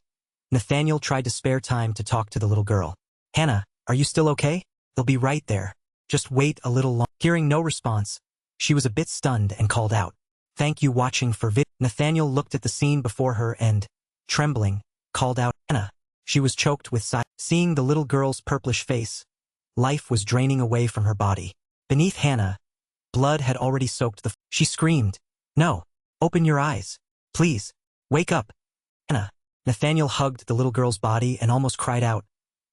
Nathaniel tried to spare time to talk to the little girl. Hannah, are you still okay? They'll be right there. Just wait a little longer. Hearing no response, she was a bit stunned and called out. Thank you watching for vid. Nathaniel looked at the scene before her and, trembling, called out, Hannah. She was choked with sight. Seeing the little girl's purplish face, life was draining away from her body. Beneath Hannah, blood had already soaked the. She screamed, no, open your eyes. Please, wake up. Hannah. Nathaniel hugged the little girl's body and almost cried out.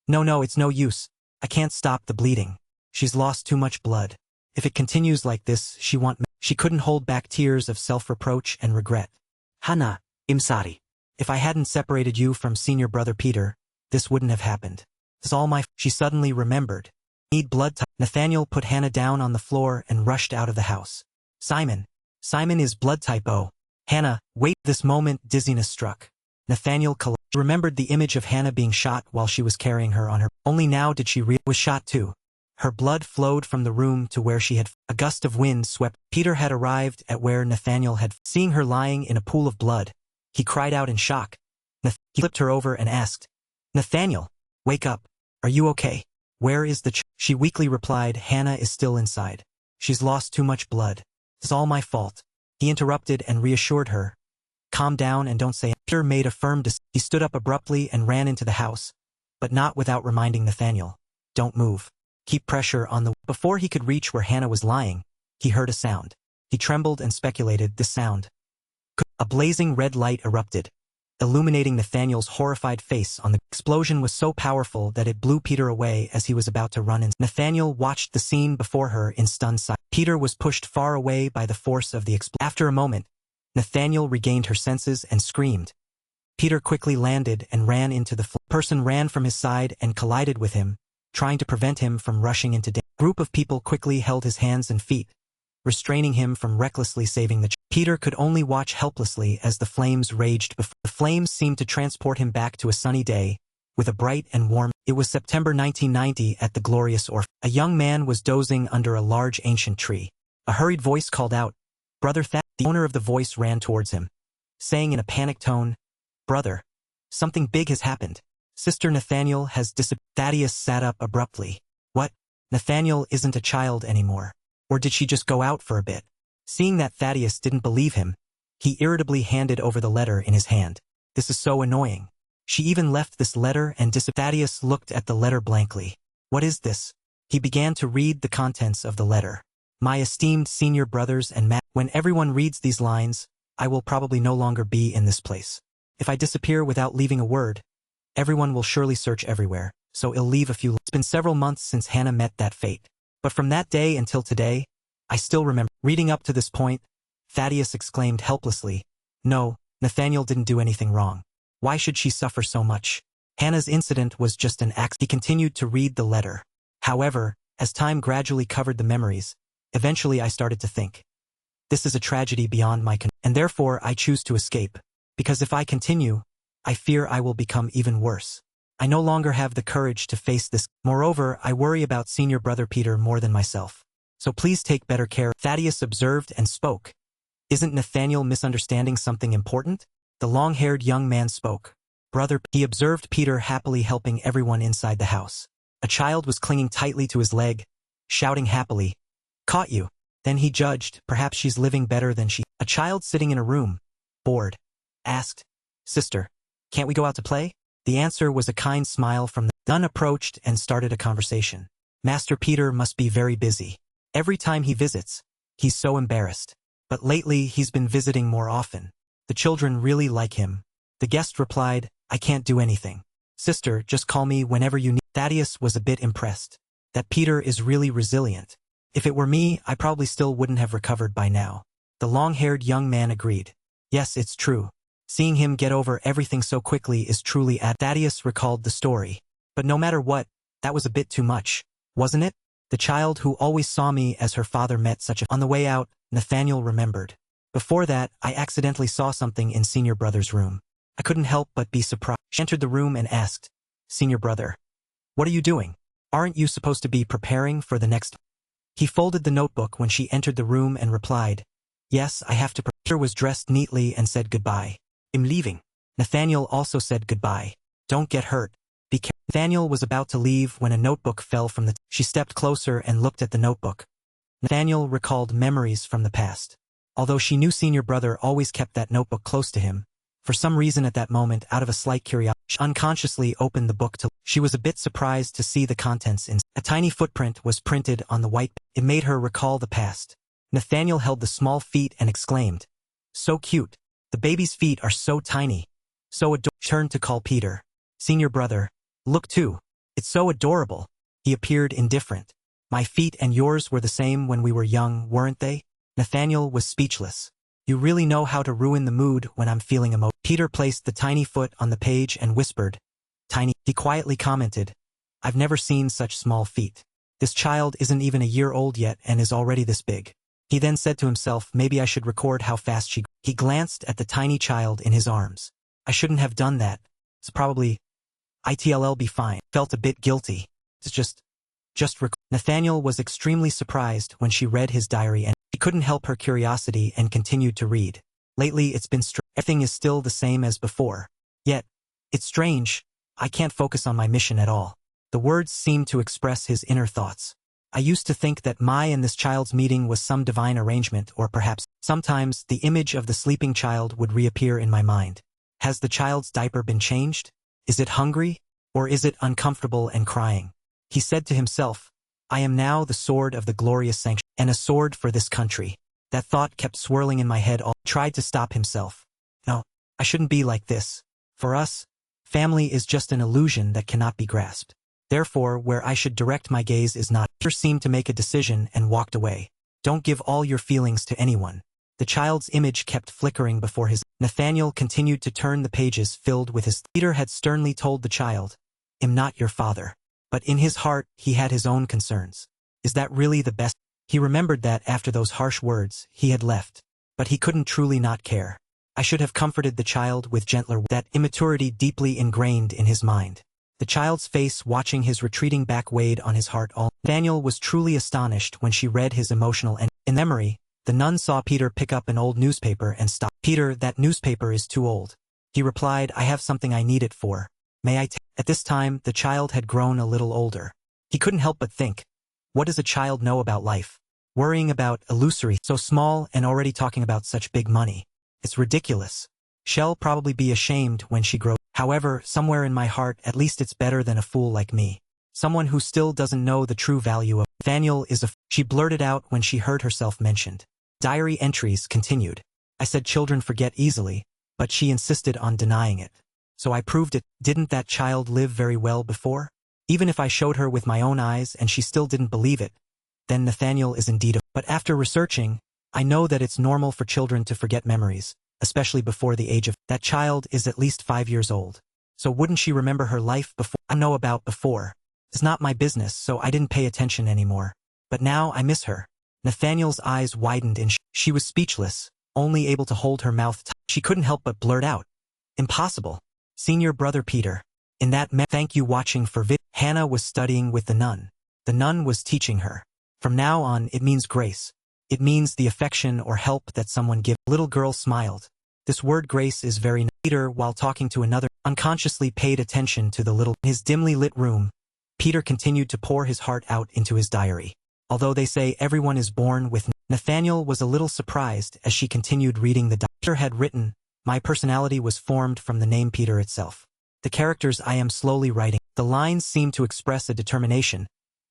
No, it's no use. I can't stop the bleeding. She's lost too much blood. If it continues like this, she couldn't hold back tears of self-reproach and regret. Hannah, I'm sorry. If I hadn't separated you from senior brother Peter, this wouldn't have happened. It's all my. She suddenly remembered. Need blood type. Nathaniel put Hannah down on the floor and rushed out of the house. Simon is blood type O. Hannah, wait. This moment dizziness struck. Nathaniel remembered the image of Hannah being shot while she was carrying her on her. Only now did she was shot too. Her blood flowed from the room to where she had. A gust of wind swept. Peter had arrived at where Nathaniel had. Seeing her lying in a pool of blood, he cried out in shock. He flipped her over and asked, Nathaniel, wake up. Are you okay? Where is the She weakly replied, Hannah is still inside. She's lost too much blood. It's all my fault. He interrupted and reassured her. Calm down and don't say. Peter made a firm decision. He stood up abruptly and ran into the house, but not without reminding Nathaniel. Don't move. Keep pressure on the. Before he could reach where Hannah was lying, he heard a sound. He trembled and speculated this sound. A blazing red light erupted, illuminating Nathaniel's horrified face on the. Explosion was so powerful that it blew Peter away as he was about to run in. Nathaniel watched the scene before her in stunned silence. Peter was pushed far away by the force of the explosion. After a moment, Nathaniel regained her senses and screamed. Peter quickly landed and ran into the person ran from his side and collided with him, trying to prevent him from rushing into danger. A group of people quickly held his hands and feet, restraining him from recklessly saving the child. Peter could only watch helplessly as the flames raged before. The flames seemed to transport him back to a sunny day, with a bright and warm. It was September 1990 at the glorious orphanage. A young man was dozing under a large ancient tree. A hurried voice called out, "Brother Thad." The owner of the voice ran towards him, saying in a panicked tone, "Brother, something big has happened. Sister Nathaniel has disappeared." Thaddeus sat up abruptly. What? Nathaniel isn't a child anymore. Or did she just go out for a bit? Seeing that Thaddeus didn't believe him, he irritably handed over the letter in his hand. This is so annoying. She even left this letter and disappeared. Thaddeus looked at the letter blankly. What is this? He began to read the contents of the letter. My esteemed senior brothers and when everyone reads these lines, I will probably no longer be in this place. If I disappear without leaving a word, everyone will surely search everywhere, so I'll leave a few. It's been several months since Hannah met that fate. But from that day until today, I still remember. Reading up to this point, Thaddeus exclaimed helplessly, "No, Nathaniel didn't do anything wrong. Why should she suffer so much? Hannah's incident was just an accident." He continued to read the letter. However, as time gradually covered the memories, eventually I started to think, this is a tragedy beyond my control, and therefore I choose to escape, because if I continue, I fear I will become even worse. I no longer have the courage to face this. Moreover, I worry about senior brother Peter more than myself. So please take better care. Thaddeus observed and spoke. Isn't Nathaniel misunderstanding something important? The long-haired young man spoke. Brother, he observed Peter happily helping everyone inside the house. A child was clinging tightly to his leg, shouting happily, "Caught you." Then he judged, perhaps she's living better than she. A child sitting in a room, bored, asked, "Sister, can't we go out to play?" The answer was a kind smile from the nun. Approached and started a conversation. Master Peter must be very busy. Every time he visits, he's so embarrassed. But lately he's been visiting more often. The children really like him. The guest replied, "I can't do anything. Sister, just call me whenever you need." Thaddeus was a bit impressed. That Peter is really resilient. If it were me, I probably still wouldn't have recovered by now. The long-haired young man agreed. Yes, it's true. Seeing him get over everything so quickly is truly Thaddeus recalled the story. But no matter what, that was a bit too much, wasn't it? The child who always saw me as her father met such a... On the way out, Nathaniel remembered. Before that, I accidentally saw something in senior brother's room. I couldn't help but be surprised. She entered the room and asked, "Senior brother, what are you doing? Aren't you supposed to be preparing for the next..." He folded the notebook when she entered the room and replied, "Yes, I have to prepare." Peter was dressed neatly and said goodbye. "I'm leaving." Nathaniel also said goodbye. "Don't get hurt. Be careful." Nathaniel was about to leave when a notebook fell from the... She stepped closer and looked at the notebook. Nathaniel recalled memories from the past. Although she knew senior brother always kept that notebook close to him, for some reason at that moment, out of a slight curiosity, she unconsciously opened the book to... She was a bit surprised to see the contents in... A tiny footprint was printed on the white... It made her recall the past. Nathaniel held the small feet and exclaimed, "So cute. The baby's feet are so tiny. So adorable." Turned to call Peter. "Senior brother, look too. It's so adorable." He appeared indifferent. "My feet and yours were the same when we were young, weren't they?" Nathaniel was speechless. "You really know how to ruin the mood when I'm feeling emotional." Peter placed the tiny foot on the page and whispered, "Tiny." He quietly commented, "I've never seen such small feet. This child isn't even a year old yet and is already this big." He then said to himself, maybe I should record how fast she grew. He glanced at the tiny child in his arms. I shouldn't have done that. It's probably... It'll be fine. Felt a bit guilty. It's just Nathaniel was extremely surprised when she read his diary and he couldn't help her curiosity and continued to read. Lately it's been everything is still the same as before. Yet, it's strange. I can't focus on my mission at all. The words seemed to express his inner thoughts. I used to think that my and this child's meeting was some divine arrangement, or perhaps, sometimes, the image of the sleeping child would reappear in my mind. Has the child's diaper been changed? Is it hungry? Or is it uncomfortable and crying? He said to himself, I am now the sword of the glorious sanctuary, and a sword for this country. That thought kept swirling in my head all. Tried to stop himself. No, I shouldn't be like this. For us, family is just an illusion that cannot be grasped. Therefore, where I should direct my gaze is not. Peter seemed to make a decision and walked away. Don't give all your feelings to anyone. The child's image kept flickering before his. Nathaniel continued to turn the pages filled with his. Peter had sternly told the child, "I'm not your father." But in his heart, he had his own concerns. Is that really the best? He remembered that after those harsh words, he had left. But he couldn't truly not care. I should have comforted the child with gentler. That immaturity deeply ingrained in his mind. The child's face watching his retreating back weighed on his heart all. Nathaniel was truly astonished when she read his emotional end. In memory, the nun saw Peter pick up an old newspaper and stop. "Peter, that newspaper is too old." He replied, "I have something I need it for. May I take?" At this time, the child had grown a little older. He couldn't help but think, what does a child know about life? Worrying about illusory, so small and already talking about such big money. It's ridiculous. She'll probably be ashamed when she grows. However, somewhere in my heart, at least it's better than a fool like me. Someone who still doesn't know the true value of Nathaniel is a she blurted out when she heard herself mentioned. Diary entries continued. I said children forget easily, but she insisted on denying it. So I proved it. Didn't that child live very well before? Even if I showed her with my own eyes and she still didn't believe it, then Nathaniel is indeed a. But after researching, I know that it's normal for children to forget memories, especially before the age of. That child is at least 5 years old. So wouldn't she remember her life before? I know about before. It's not my business, so I didn't pay attention anymore. But now I miss her. Nathaniel's eyes widened and she was speechless, only able to hold her mouth tight. She couldn't help but blurt out, "Impossible. Senior brother Peter." In that thank you watching for vid. Hannah was studying with the nun. The nun was teaching her. From now on, it means grace. It means the affection or help that someone gives. Little girl smiled. This word grace is very nice. Peter, while talking to another, unconsciously paid attention to the little. In his dimly lit room, Peter continued to pour his heart out into his diary. Although they say everyone is born with. Nathaniel was a little surprised as she continued reading the diary. Peter had written, "My personality was formed from the name Peter itself. The characters I am slowly writing." The lines seemed to express a determination,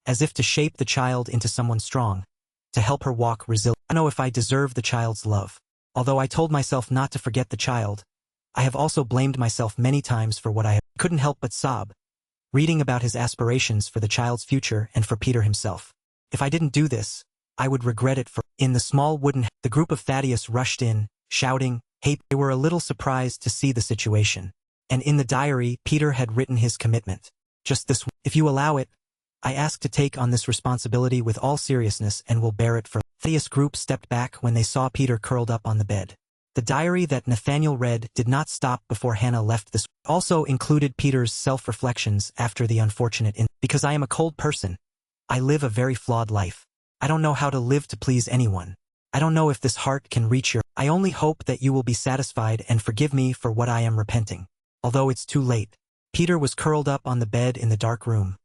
as if to shape the child into someone strong, to help her walk resilient. I don't know if I deserve the child's love. Although I told myself not to forget the child, I have also blamed myself many times for what I have. Couldn't help but sob, reading about his aspirations for the child's future and for Peter himself. If I didn't do this, I would regret it for. In the small wooden. The group of Thaddeus rushed in, shouting, "Hey!" They were a little surprised to see the situation. And in the diary, Peter had written his commitment. Just this. If you allow it, I ask to take on this responsibility with all seriousness and will bear it for. Thaddeus group stepped back when they saw Peter curled up on the bed. The diary that Nathaniel read did not stop before Hannah left this. Also included Peter's self-reflections after the unfortunate because I am a cold person. I live a very flawed life. I don't know how to live to please anyone. I don't know if this heart can reach your. I only hope that you will be satisfied and forgive me for what I am repenting. Although it's too late. Peter was curled up on the bed in the dark room,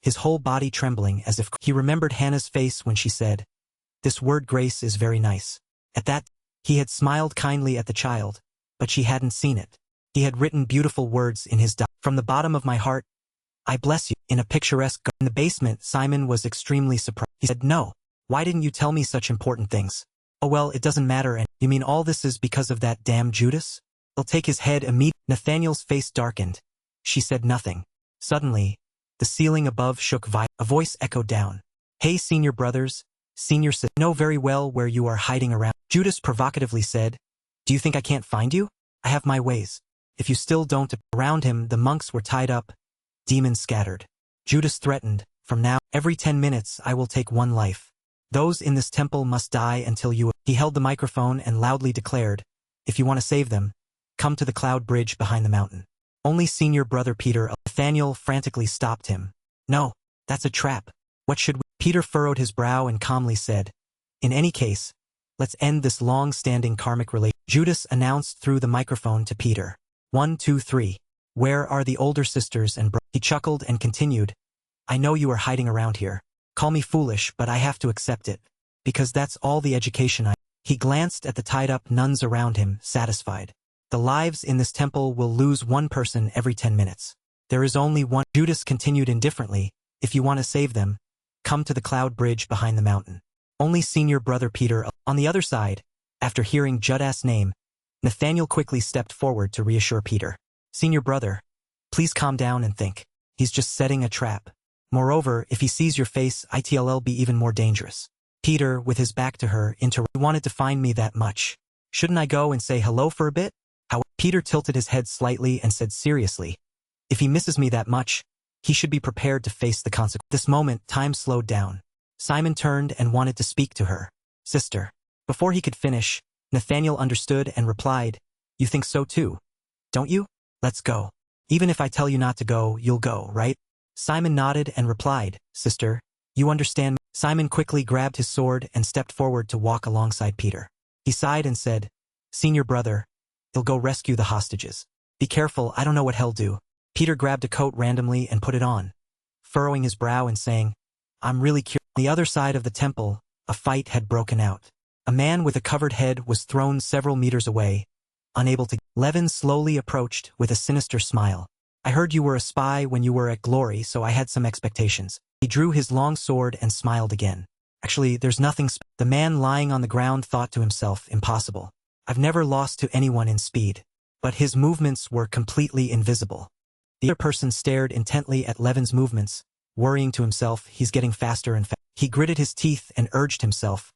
his whole body trembling as if he remembered Hannah's face when she said, "This word grace is very nice." At that, he had smiled kindly at the child, but she hadn't seen it. He had written beautiful words in his diary. "From the bottom of my heart, I bless you." In a picturesque. In the basement, Simon was extremely surprised. He said, "No. Why didn't you tell me such important things?" "Oh well, it doesn't matter. And you mean all this is because of that damn Judas? He'll take his head immediately." Nathaniel's face darkened. She said nothing. Suddenly, the ceiling above shook violently. A voice echoed down. "Hey senior brothers, senior sisters, know very well where you are hiding around." Judas provocatively said, "Do you think I can't find you? I have my ways. If you still don't." Around him, the monks were tied up, demons scattered. Judas threatened, "From now, every 10 minutes I will take one life. Those in this temple must die until you." He held the microphone and loudly declared, "If you want to save them, come to the cloud bridge behind the mountain. Only senior brother Peter." Nathaniel frantically stopped him. "No, that's a trap. What should we?" Peter furrowed his brow and calmly said, "In any case, let's end this long-standing karmic relation." Judas announced through the microphone to Peter, 1, 2, 3. "Where are the older sisters and brothers?" He chuckled and continued, "I know you are hiding around here. Call me foolish, but I have to accept it, because that's all the education I." He glanced at the tied-up nuns around him, satisfied. "The lives in this temple will lose one person every 10 minutes. There is only one." Judas continued indifferently, "If you want to save them, come to the cloud bridge behind the mountain. Only senior brother Peter." On the other side, after hearing Judas' name, Nathaniel quickly stepped forward to reassure Peter. "Senior brother, please calm down and think. He's just setting a trap. Moreover, if he sees your face, it'll be even more dangerous." Peter, with his back to her, you wanted to find me that much. Shouldn't I go and say hello for a bit? Peter tilted his head slightly and said seriously, if he misses me that much, he should be prepared to face the consequences. This moment, time slowed down. Simon turned and wanted to speak to her. Sister. Before he could finish, Nathaniel understood and replied, you think so too, don't you? Let's go. Even if I tell you not to go, you'll go, right? Simon nodded and replied, Sister, you understand me? Simon quickly grabbed his sword and stepped forward to walk alongside Peter. He sighed and said, Senior brother, he'll go rescue the hostages. Be careful, I don't know what he'll do. Peter grabbed a coat randomly and put it on, furrowing his brow and saying, I'm really curious. On the other side of the temple, a fight had broken out. A man with a covered head was thrown several meters away, unable to. Levin slowly approached with a sinister smile. I heard you were a spy when you were at Glory, so I had some expectations. He drew his long sword and smiled again. Actually, there's nothing. The man lying on the ground thought to himself, impossible. I've never lost to anyone in speed. But his movements were completely invisible. The other person stared intently at Levin's movements, worrying to himself, he's getting faster and faster. He gritted his teeth and urged himself,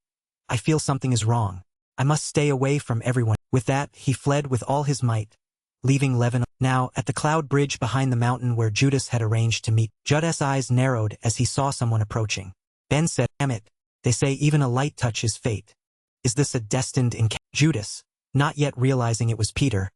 I feel something is wrong. I must stay away from everyone. With that, he fled with all his might, leaving Levin. Now, at the cloud bridge behind the mountain where Judas had arranged to meet, Judah's eyes narrowed as he saw someone approaching. Ben said, damn it, they say even a light touch is fate. Is this a destined encounter? Judas, not yet realizing it was Peter,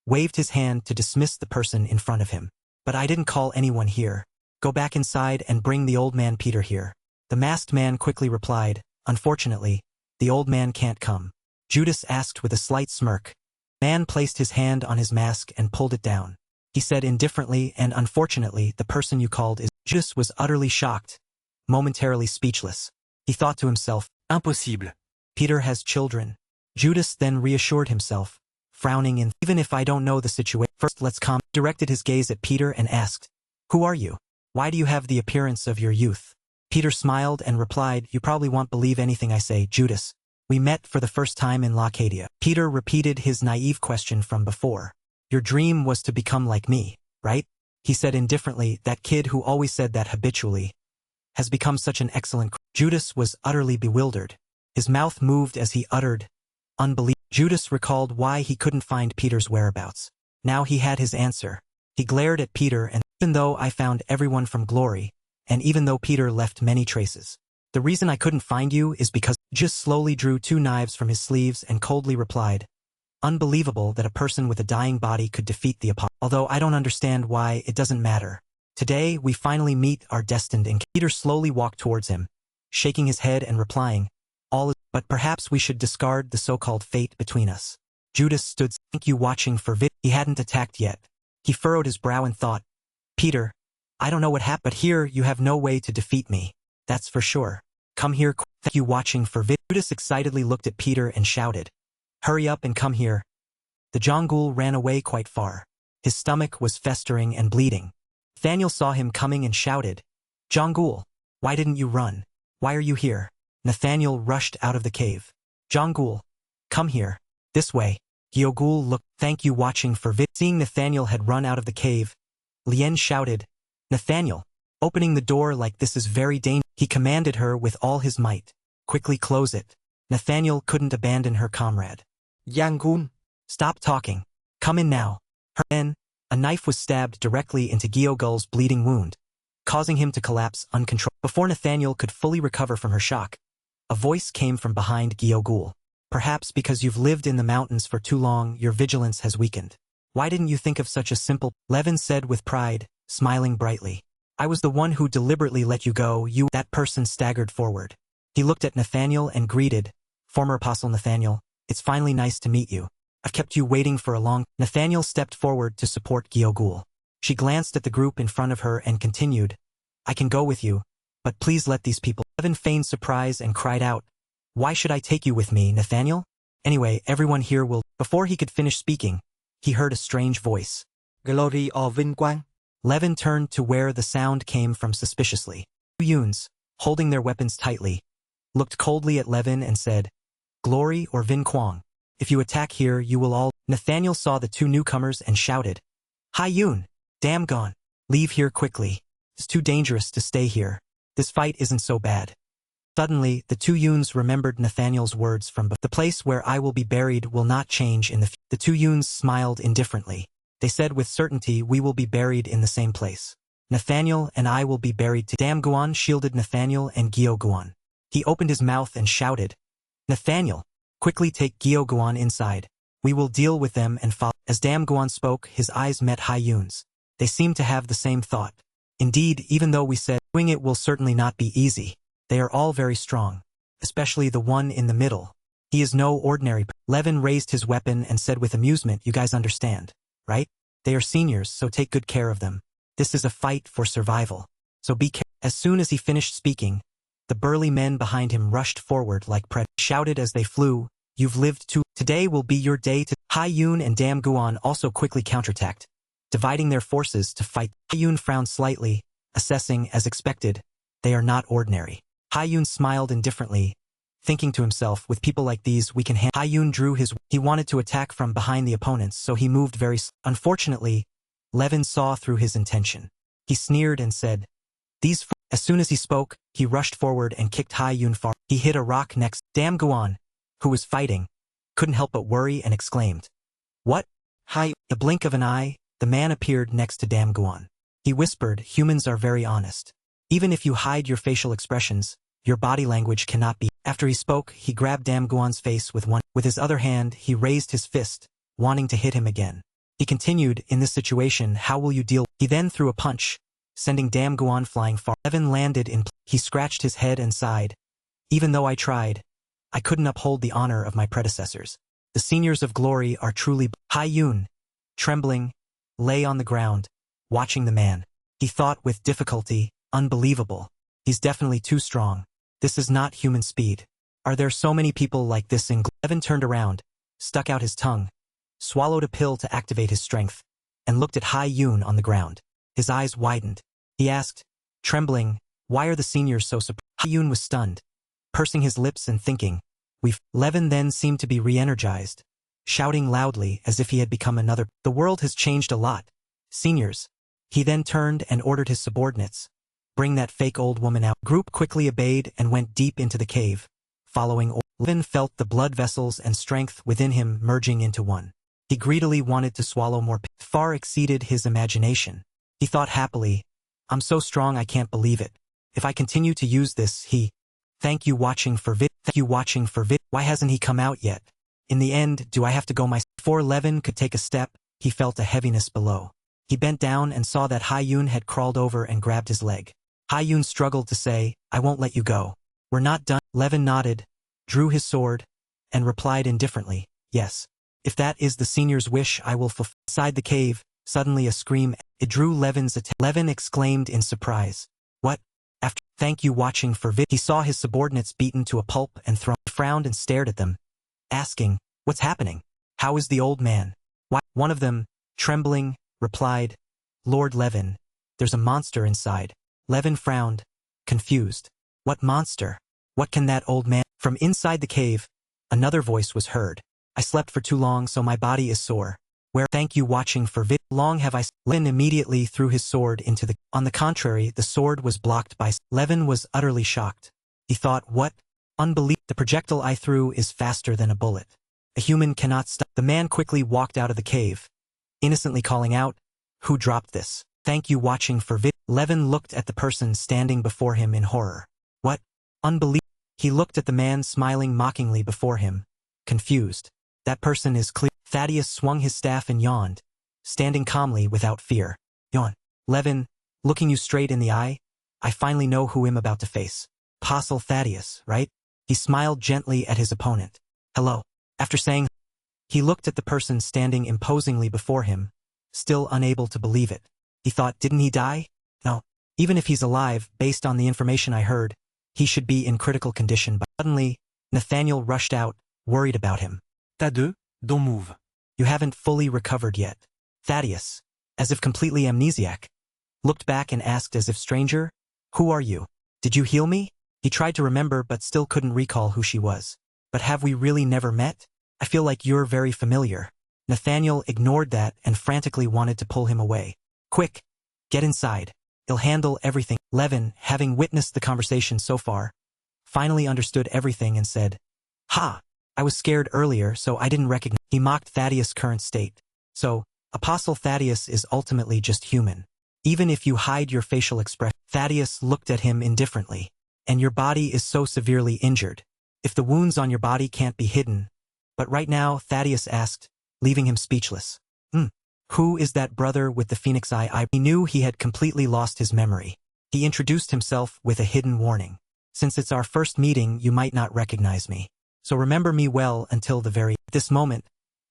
waved his hand to dismiss the person in front of him. But I didn't call anyone here. Go back inside and bring the old man Peter here. The masked man quickly replied, unfortunately, the old man can't come. Judas asked with a slight smirk. The man placed his hand on his mask and pulled it down. He said indifferently, and unfortunately, the person you called is. Judas was utterly shocked, momentarily speechless. He thought to himself, Impossible. Peter has children. Judas then reassured himself, frowning in, even if I don't know the situation. First let's calm. Directed his gaze at Peter and asked, who are you? Why do you have the appearance of your youth? Peter smiled and replied, you probably won't believe anything I say, Judas. We met for the first time in Leucadia. Peter repeated his naive question from before. Your dream was to become like me, right? He said indifferently, that kid who always said that habitually has become such an excellent. Judas was utterly bewildered. His mouth moved as he uttered, unbelievable. Judas recalled why he couldn't find Peter's whereabouts. Now he had his answer. He glared at Peter and, even though I found everyone from Glory, and even though Peter left many traces, the reason I couldn't find you is because. Just slowly drew 2 knives from his sleeves and coldly replied, unbelievable that a person with a dying body could defeat the apostle. Although I don't understand why, it doesn't matter. Today we finally meet our destined encounter. Peter slowly walked towards him, shaking his head and replying, all is, but perhaps we should discard the so-called fate between us. Judas stood, thank you watching for He hadn't attacked yet. He furrowed his brow and thought, Peter, I don't know what happened, but here you have no way to defeat me. That's for sure. Come here. Thank you watching for Judas excitedly looked at Peter and shouted, hurry up and come here. The Jongul ran away quite far. His stomach was festering and bleeding. Nathaniel saw him coming and shouted, Jongul, why didn't you run? Why are you here? Nathaniel rushed out of the cave. Jongul, come here. This way. Gyogul looked, thank you watching for Seeing Nathaniel had run out of the cave, Lien shouted, Nathaniel, opening the door like this is very dangerous. He commanded her with all his might. Quickly close it. Nathaniel couldn't abandon her comrade. Yangun. Stop talking. Come in now. Then, a knife was stabbed directly into Gyogul's bleeding wound, causing him to collapse uncontrolled. Before Nathaniel could fully recover from her shock, a voice came from behind Gyogul. Perhaps because you've lived in the mountains for too long, your vigilance has weakened. Why didn't you think of such a simple? Levin said with pride, smiling brightly. I was the one who deliberately let you go. That person staggered forward. He looked at Nathaniel and greeted, former Apostle Nathaniel, it's finally nice to meet you. I've kept you waiting for a long. Nathaniel stepped forward to support Gyogul. She glanced at the group in front of her and continued, I can go with you, but please let these people. Levin feigned surprise and cried out, why should I take you with me, Nathaniel? Anyway, everyone here will. Before he could finish speaking, he heard a strange voice. Glory or Vinh Quang. Levin turned to where the sound came from suspiciously. 2 Yuns, holding their weapons tightly, looked coldly at Levin and said, Glory or Vinh Quang, if you attack here you will all. Nathaniel saw the 2 newcomers and shouted, Hai Yun, damn gone, leave here quickly. It's too dangerous to stay here. This fight isn't so bad. Suddenly, the two Yuns remembered Nathaniel's words from the place where I will be buried will not change in the future. The two Yuns smiled indifferently. They said with certainty we will be buried in the same place. Nathaniel and I will be buried together. Damguan shielded Nathaniel and Gyeoguan. He opened his mouth and shouted, Nathaniel, quickly take Gyeoguan inside. We will deal with them and follow. As Damguan spoke, his eyes met Haiyun's. They seemed to have the same thought. Indeed, even though we said doing it will certainly not be easy, they are all very strong, especially the one in the middle. He is no ordinary. Levin raised his weapon and said with amusement, you guys understand, right? They are seniors, so take good care of them. This is a fight for survival. So be careful. As soon as he finished speaking, the burly men behind him rushed forward like predators, shouted as they flew, you've lived too. Today will be your day to. Haiyun and Damguan also quickly counterattacked, dividing their forces to fight. Haiyun frowned slightly, assessing as expected, they are not ordinary. Haiyun smiled indifferently, thinking to himself, with people like these we can handle. Haiyun drew his. He wanted to attack from behind the opponents, so he moved very slowly. Unfortunately, Levin saw through his intention. He sneered and said, these. As soon as he spoke, he rushed forward and kicked Haiyun far. He hit a rock next. Damguan, who was fighting, couldn't help but worry and exclaimed, what? Hai. The blink of an eye, the man appeared next to Damguan. He whispered, humans are very honest. Even if you hide your facial expressions, your body language cannot be. After he spoke, he grabbed Damguan's face with one. With his other hand, he raised his fist, wanting to hit him again. He continued, in this situation, how will you deal? He then threw a punch, sending Damguan flying far. Levin landed in. He scratched his head and sighed. Even though I tried, I couldn't uphold the honor of my predecessors. The seniors of glory are truly. Haiyun, trembling, lay on the ground, watching the man. He thought with difficulty, unbelievable. He's definitely too strong. This is not human speed. Are there so many people like this in Levin turned around, stuck out his tongue, swallowed a pill to activate his strength, and looked at Haiyun on the ground. His eyes widened. He asked, trembling, why are the seniors so surprised? Haiyun was stunned, pursing his lips and thinking, Levin then seemed to be re-energized, shouting loudly as if he had become another. The world has changed a lot. Seniors. He then turned and ordered his subordinates, bring that fake old woman out. Group quickly obeyed and went deep into the cave, following. Levin felt the blood vessels and strength within him merging into one. He greedily wanted to swallow more. Far exceeded his imagination. He thought happily, I'm so strong I can't believe it. If I continue to use this, Thank you watching for vid. Why hasn't he come out yet? In the end, do I have to go myself? Before Levin could take a step, he felt a heaviness below. He bent down and saw that Haiyun had crawled over and grabbed his leg. Haiyun struggled to say, I won't let you go. We're not done. Levin nodded, drew his sword, and replied indifferently, yes. If that is the senior's wish, I will fulfill. Inside the cave, suddenly a scream. It drew Levin's attention. Levin exclaimed in surprise. What? After thank you watching for vid. He saw his subordinates beaten to a pulp and thrown. He frowned and stared at them, asking, what's happening? How is the old man? Why? One of them, trembling, replied, Lord Levin, there's a monster inside. Levin frowned, confused. What monster? What can that old man? From inside the cave, another voice was heard. I slept for too long, so my body is sore. Where? Thank you watching for vid. Long have I. Levin immediately threw his sword into the. On the contrary, the sword was blocked by. Levin was utterly shocked. He thought, what? Unbelievable. The projectile I threw is faster than a bullet. A human cannot stop. The man quickly walked out of the cave, innocently calling out, who dropped this? Thank you watching for vid. Levin looked at the person standing before him in horror. What? Unbelievable. He looked at the man smiling mockingly before him, confused. That person is clear. Thaddeus swung his staff and yawned, standing calmly without fear. Yawn. Levin, looking you straight in the eye, I finally know who I'm about to face. Apostle Thaddeus, right? He smiled gently at his opponent. Hello. After saying, he looked at the person standing imposingly before him, still unable to believe it. He thought, didn't he die? No. Even if he's alive, based on the information I heard, he should be in critical condition. But suddenly, Nathaniel rushed out, worried about him. T'as deux, don't move. You haven't fully recovered yet. Thaddeus, as if completely amnesiac, looked back and asked as if stranger, who are you? Did you heal me? He tried to remember but still couldn't recall who she was. But have we really never met? I feel like you're very familiar. Nathaniel ignored that and frantically wanted to pull him away. Quick, get inside. He'll handle everything. Levin, having witnessed the conversation so far, finally understood everything and said, "Ha! I was scared earlier, so I didn't recognize." He mocked Thaddeus' current state. So, Apostle Thaddeus is ultimately just human. Even if you hide your facial expression. Thaddeus looked at him indifferently. And your body is so severely injured. If the wounds on your body can't be hidden. But right now, Thaddeus asked, leaving him speechless. Who is that brother with the phoenix eye? He knew he had completely lost his memory. He introduced himself with a hidden warning. Since it's our first meeting, you might not recognize me. So remember me well until the very. At this moment,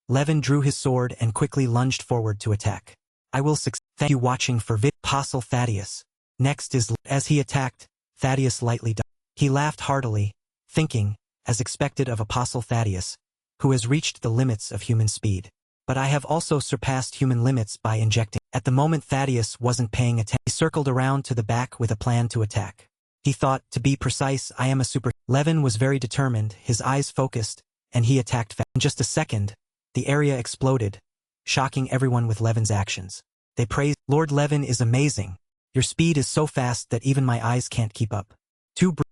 Levin drew his sword and quickly lunged forward to attack. I will succeed. Thank you watching for Apostle Thaddeus. Next is. As he attacked, Thaddeus lightly died. He laughed heartily, thinking, as expected of Apostle Thaddeus, who has reached the limits of human speed. But I have also surpassed human limits by injecting. At the moment Thaddeus wasn't paying attention. He circled around to the back with a plan to attack. He thought, to be precise, I am a super. Levin was very determined, his eyes focused, and he attacked fast. In just a second, the area exploded, shocking everyone with Levin's actions. They praised, Lord Levin is amazing. Your speed is so fast that even my eyes can't keep up.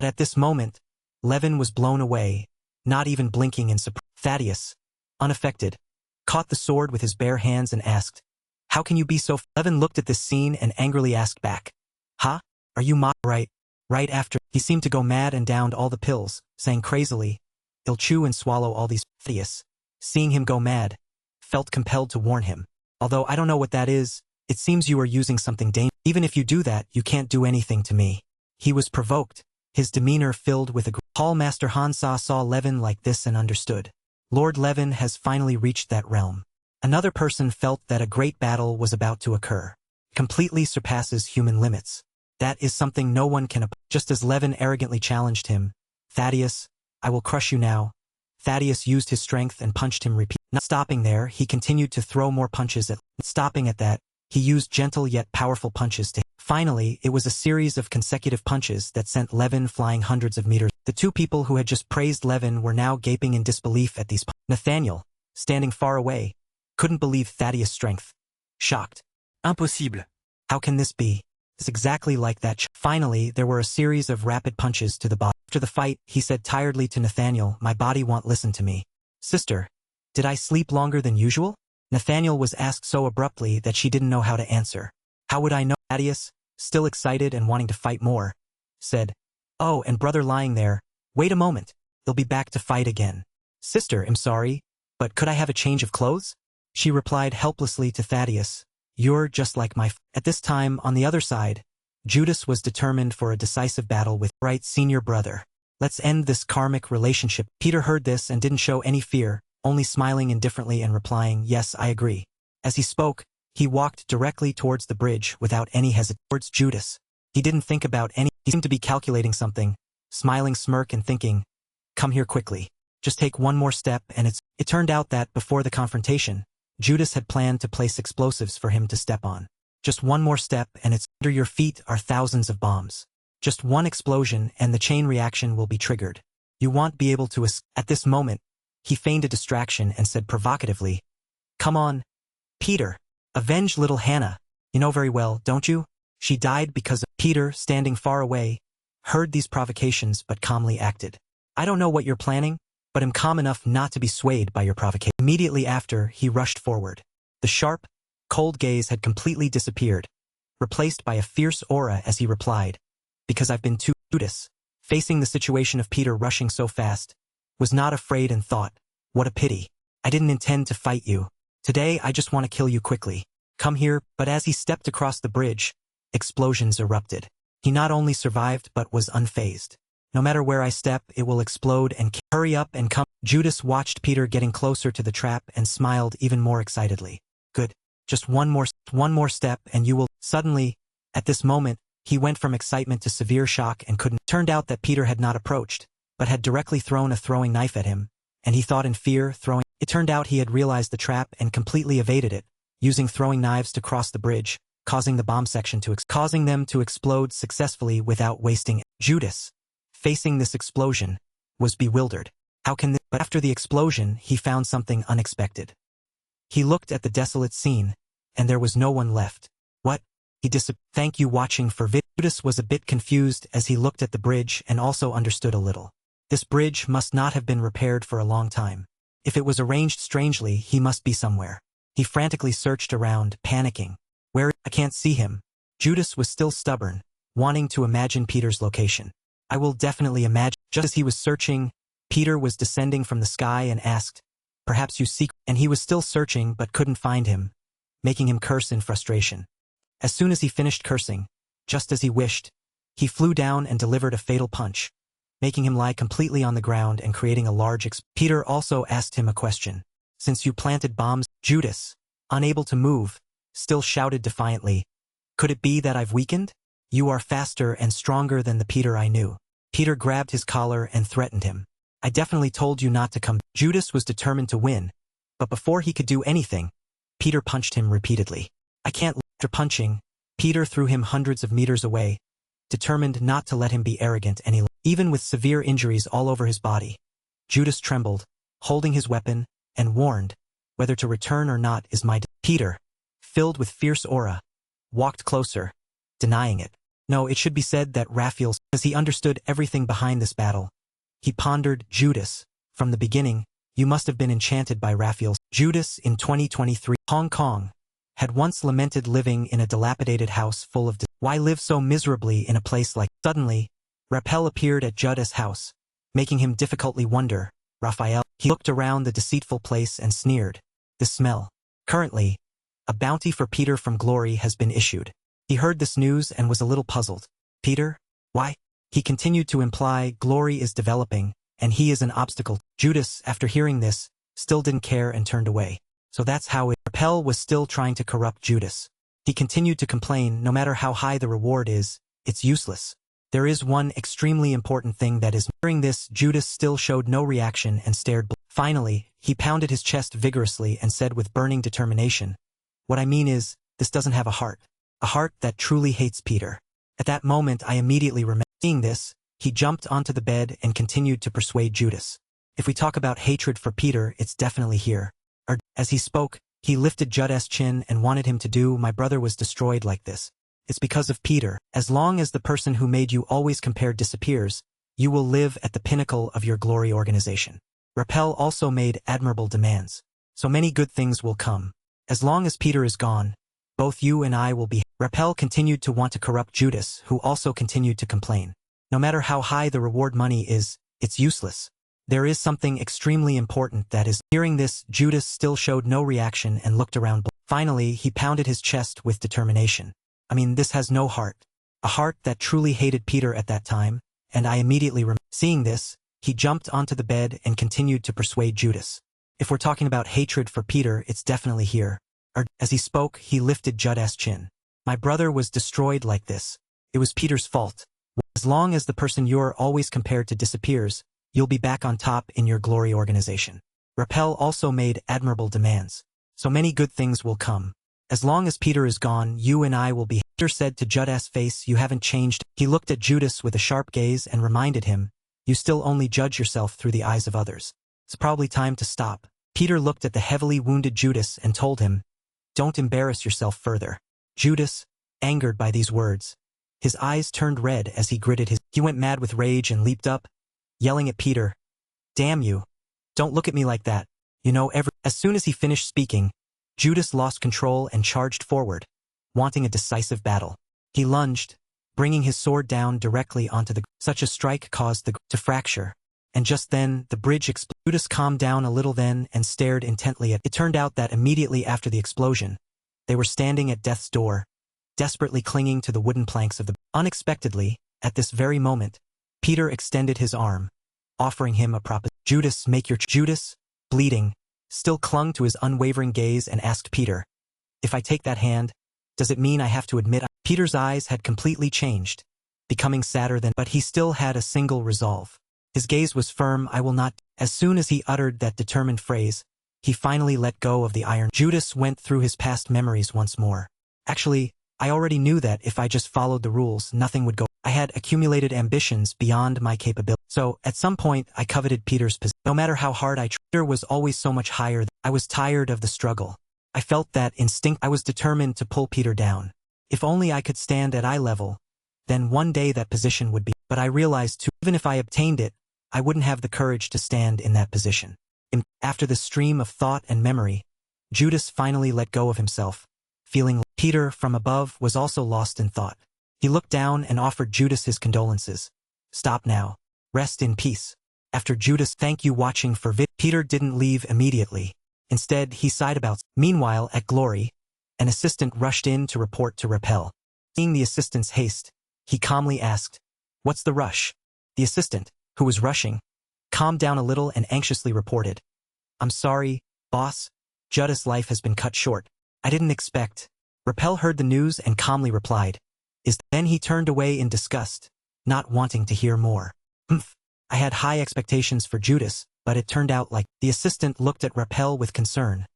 At this moment, Levin was blown away, not even blinking in surprise. Thaddeus, unaffected, caught the sword with his bare hands and asked, how can you be so? Levin looked at this scene and angrily asked back, huh? Are you Right after, he seemed to go mad and downed all the pills, saying crazily, I'll chew and swallow all these. Thaddeus, seeing him go mad, felt compelled to warn him. Although I don't know what that is, it seems you are using something dangerous. Even if you do that, you can't do anything to me. He was provoked, his demeanor filled with aggression. Hall Master Hansa saw Levin like this and understood. Lord Levin has finally reached that realm. Another person felt that a great battle was about to occur. Completely surpasses human limits. That is something no one can. Just as Levin arrogantly challenged him, Thaddeus, I will crush you now. Thaddeus used his strength and punched him repeatedly. Not stopping there, he continued to throw more punches at. Stopping at that, he used gentle yet powerful punches to him. Finally, it was a series of consecutive punches that sent Levin flying hundreds of meters. The two people who had just praised Levin were now gaping in disbelief at these punches. Nathaniel, standing far away, couldn't believe Thaddeus' strength. Shocked. Impossible. How can this be? It's exactly like that. Finally, there were a series of rapid punches to the body. After the fight, he said tiredly to Nathaniel, my body won't listen to me. Sister, did I sleep longer than usual? Nathaniel was asked so abruptly that she didn't know how to answer. How would I know? Thaddeus, still excited and wanting to fight more, said, oh, and brother lying there, wait a moment, they'll be back to fight again. Sister, I'm sorry, but could I have a change of clothes? She replied helplessly to Thaddeus, you're just like my At this time, on the other side, Judas was determined for a decisive battle with right senior brother. Let's end this karmic relationship. Peter heard this and didn't show any fear, only smiling indifferently and replying, yes, I agree. As he spoke, he walked directly towards the bridge without any hesitation. Towards Judas. He didn't think about any. He seemed to be calculating something, smiling smirk and thinking, come here quickly. Just take one more step and it's. It turned out that before the confrontation, Judas had planned to place explosives for him to step on. Just one more step and it's. Under your feet are thousands of bombs. Just one explosion and the chain reaction will be triggered. You won't be able to. At this moment, he feigned a distraction and said provocatively, come on, Peter, avenge little Hannah. You know very well, don't you? She died because of. Peter, standing far away, heard these provocations but calmly acted. I don't know what you're planning, but I'm calm enough not to be swayed by your provocation. Immediately after, he rushed forward. The sharp, cold gaze had completely disappeared, replaced by a fierce aura as he replied, because I've been too. Judas, facing the situation of Peter rushing so fast, was not afraid and thought, what a pity. I didn't intend to fight you. Today I just want to kill you quickly. Come here. But as he stepped across the bridge, explosions erupted. He not only survived but was unfazed. No matter where I step, it will explode and hurry up and come. Judas watched Peter getting closer to the trap and smiled even more excitedly. Good. Just one more step and you will. Suddenly, at this moment, he went from excitement to severe shock and couldn't. Turned out that Peter had not approached, but had directly thrown a throwing knife at him, and he thought in fear throwing. It turned out he had realized the trap and completely evaded it, using throwing knives to cross the bridge, causing the bomb section to causing them to explode successfully without wasting. Judas, facing this explosion, was bewildered. How can this? But after the explosion, he found something unexpected. He looked at the desolate scene, and there was no one left. What? Thank you watching for vid. Judas was a bit confused as he looked at the bridge and also understood a little. This bridge must not have been repaired for a long time. If it was arranged strangely, he must be somewhere. He frantically searched around, panicking. Where? I can't see him. Judas was still stubborn, wanting to imagine Peter's location. I will definitely imagine. Just as he was searching, Peter was descending from the sky and asked, "Perhaps you seek?" And he was still searching but couldn't find him, making him curse in frustration. As soon as he finished cursing, just as he wished, he flew down and delivered a fatal punch, making him lie completely on the ground and creating a large Peter also asked him a question. "Since you planted bombs," Judas, unable to move, still shouted defiantly, "Could it be that I've weakened? You are faster and stronger than the Peter I knew." Peter grabbed his collar and threatened him. "I definitely told you not to come." Judas was determined to win, but before he could do anything, Peter punched him repeatedly. "I can't." After punching, Peter threw him hundreds of meters away, determined not to let him be arrogant any longer. Even with severe injuries all over his body, Judas trembled, holding his weapon, and warned, "Whether to return or not is my Peter, filled with fierce aura, walked closer, denying it. No, it should be said that Raphael's, as he understood everything behind this battle. He pondered, "Judas, from the beginning, you must have been enchanted by Raphael's." Judas in 2023, Hong Kong, had once lamented living in a dilapidated house full of why live so miserably in a place like. Suddenly, Raphael appeared at Judas' house, making him difficultly wonder, Raphael. He looked around the deceitful place and sneered, "The smell." Currently, a bounty for Peter from Glory has been issued. He heard this news and was a little puzzled. "Peter? Why?" He continued to imply Glory is developing, and he is an obstacle. Judas, after hearing this, still didn't care and turned away. So that's how it. Raphael was still trying to corrupt Judas. He continued to complain, "No matter how high the reward is, it's useless. There is one extremely important thing that is." Hearing this, Judas still showed no reaction and stared. Finally, he pounded his chest vigorously and said with burning determination, "What I mean is, this doesn't have a heart. A heart that truly hates Peter." At that moment I immediately remembered. Seeing this, he jumped onto the bed and continued to persuade Judas. "If we talk about hatred for Peter, it's definitely here." As he spoke, he lifted Judas' chin and wanted him to do. "My brother was destroyed like this. It's because of Peter. As long as the person who made you always compared disappears, you will live at the pinnacle of your glory organization." Raphael also made admirable demands. "So many good things will come. As long as Peter is gone, both you and I will be." Raphael continued to want to corrupt Judas, who also continued to complain. "No matter how high the reward money is, it's useless. There is something extremely important that is." Hearing this, Judas still showed no reaction and looked around. Finally, he pounded his chest with determination. "I mean, this has no heart. A heart that truly hated Peter at that time, and I immediately Seeing this, he jumped onto the bed and continued to persuade Judas. "If we're talking about hatred for Peter, it's definitely here." As he spoke, he lifted Judas' chin. "My brother was destroyed like this. It was Peter's fault. As long as the person you're always compared to disappears, you'll be back on top in your glory organization." Raphael also made admirable demands. "So many good things will come. As long as Peter is gone, you and I will be." Peter said to Judas' face, "You haven't changed." He looked at Judas with a sharp gaze and reminded him, "You still only judge yourself through the eyes of others. It's probably time to stop." Peter looked at the heavily wounded Judas and told him, "Don't embarrass yourself further." Judas, angered by these words, his eyes turned red as he gritted his. He went mad with rage and leaped up, yelling at Peter, "Damn you! Don't look at me like that. You know every." As soon as he finished speaking, Judas lost control and charged forward, wanting a decisive battle. He lunged, bringing his sword down directly onto the. Such a strike caused the to fracture, and just then the bridge exploded. Judas calmed down a little then and stared intently at. It turned out that immediately after the explosion, they were standing at death's door, desperately clinging to the wooden planks of the. Unexpectedly, at this very moment, Peter extended his arm, offering him a proposition. "Judas, make your Judas, bleeding, still clung to his unwavering gaze and asked Peter, "If I take that hand, does it mean I have to admit?" Peter's eyes had completely changed, becoming sadder than. But he still had a single resolve. His gaze was firm. "I will not." As soon as he uttered that determined phrase, he finally let go of the iron. Judas went through his past memories once more. "Actually, I already knew that if I just followed the rules, nothing would go. I had accumulated ambitions beyond my capability. So, at some point, I coveted Peter's position. No matter how hard I tried, Peter was always so much higher. I was tired of the struggle. I felt that instinct. I was determined to pull Peter down. If only I could stand at eye level, then one day that position would be. But I realized too, even if I obtained it, I wouldn't have the courage to stand in that position. After the stream of thought and memory, Judas finally let go of himself, feeling like Peter from above was also lost in thought. He looked down and offered Judas his condolences. Stop now. Rest in peace. After Judas thank you watching for Peter didn't leave immediately. Instead, he sighed about. Meanwhile, at Glory, an assistant rushed in to report to Repel. Seeing the assistant's haste, he calmly asked, "What's the rush?" The assistant, who was rushing, calmed down a little and anxiously reported, "I'm sorry, boss. Judas' life has been cut short. I didn't expect." Repel heard the news and calmly replied, Then he turned away in disgust, not wanting to hear more. I had high expectations for Judas, but it turned out like. The assistant looked at Repel with concern,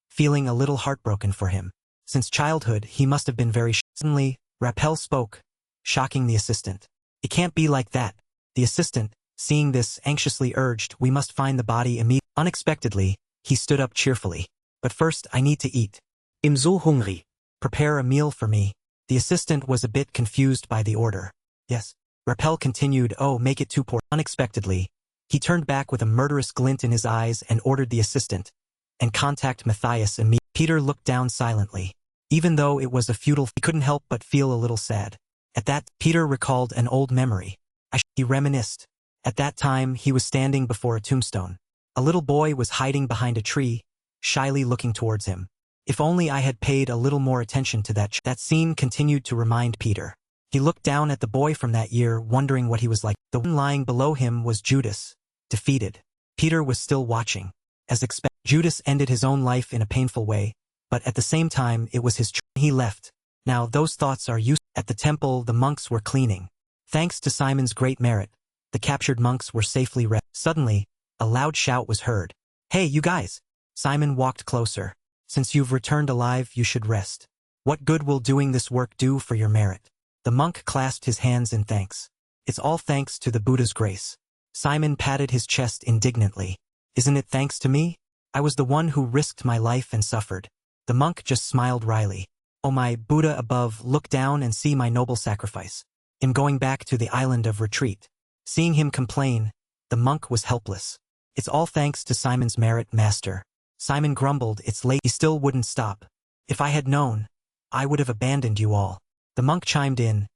feeling a little heartbroken for him. Since childhood, he must have been very. Suddenly, Repel spoke, shocking the assistant. "It can't be like that." The assistant, seeing this, anxiously urged, "We must find the body immediately." Unexpectedly, he stood up cheerfully. "But first I need to eat. I'm so hungry. Prepare a meal for me." The assistant was a bit confused by the order. "Yes." Repel continued, "Oh, make it 2 portions." Unexpectedly, he turned back with a murderous glint in his eyes and ordered the assistant, "And contact Matthias immediately." Peter looked down silently. Even though it was a futile, he couldn't help but feel a little sad. At that, Peter recalled an old memory. He reminisced. At that time, he was standing before a tombstone. A little boy was hiding behind a tree, shyly looking towards him. If only I had paid a little more attention to that. That scene continued to remind Peter. He looked down at the boy from that year, wondering what he was like. The one lying below him was Judas, defeated. Peter was still watching. As expected, Judas ended his own life in a painful way, but at the same time it was his choice. He left. Now those thoughts are used. At the temple, the monks were cleaning. Thanks to Simon's great merit, the captured monks were safely rescued. Suddenly, a loud shout was heard. "Hey, you guys!" Simon walked closer. "Since you've returned alive, you should rest. What good will doing this work do for your merit?" The monk clasped his hands in thanks. "It's all thanks to the Buddha's grace." Simon patted his chest indignantly. "Isn't it thanks to me? I was the one who risked my life and suffered." The monk just smiled wryly. "Oh, my Buddha above, look down and see my noble sacrifice. I'm going back to the island of retreat." Seeing him complain, the monk was helpless. "It's all thanks to Simon's merit, master." Simon grumbled, "It's late." He still wouldn't stop. "If I had known, I would have abandoned you all." The monk chimed in.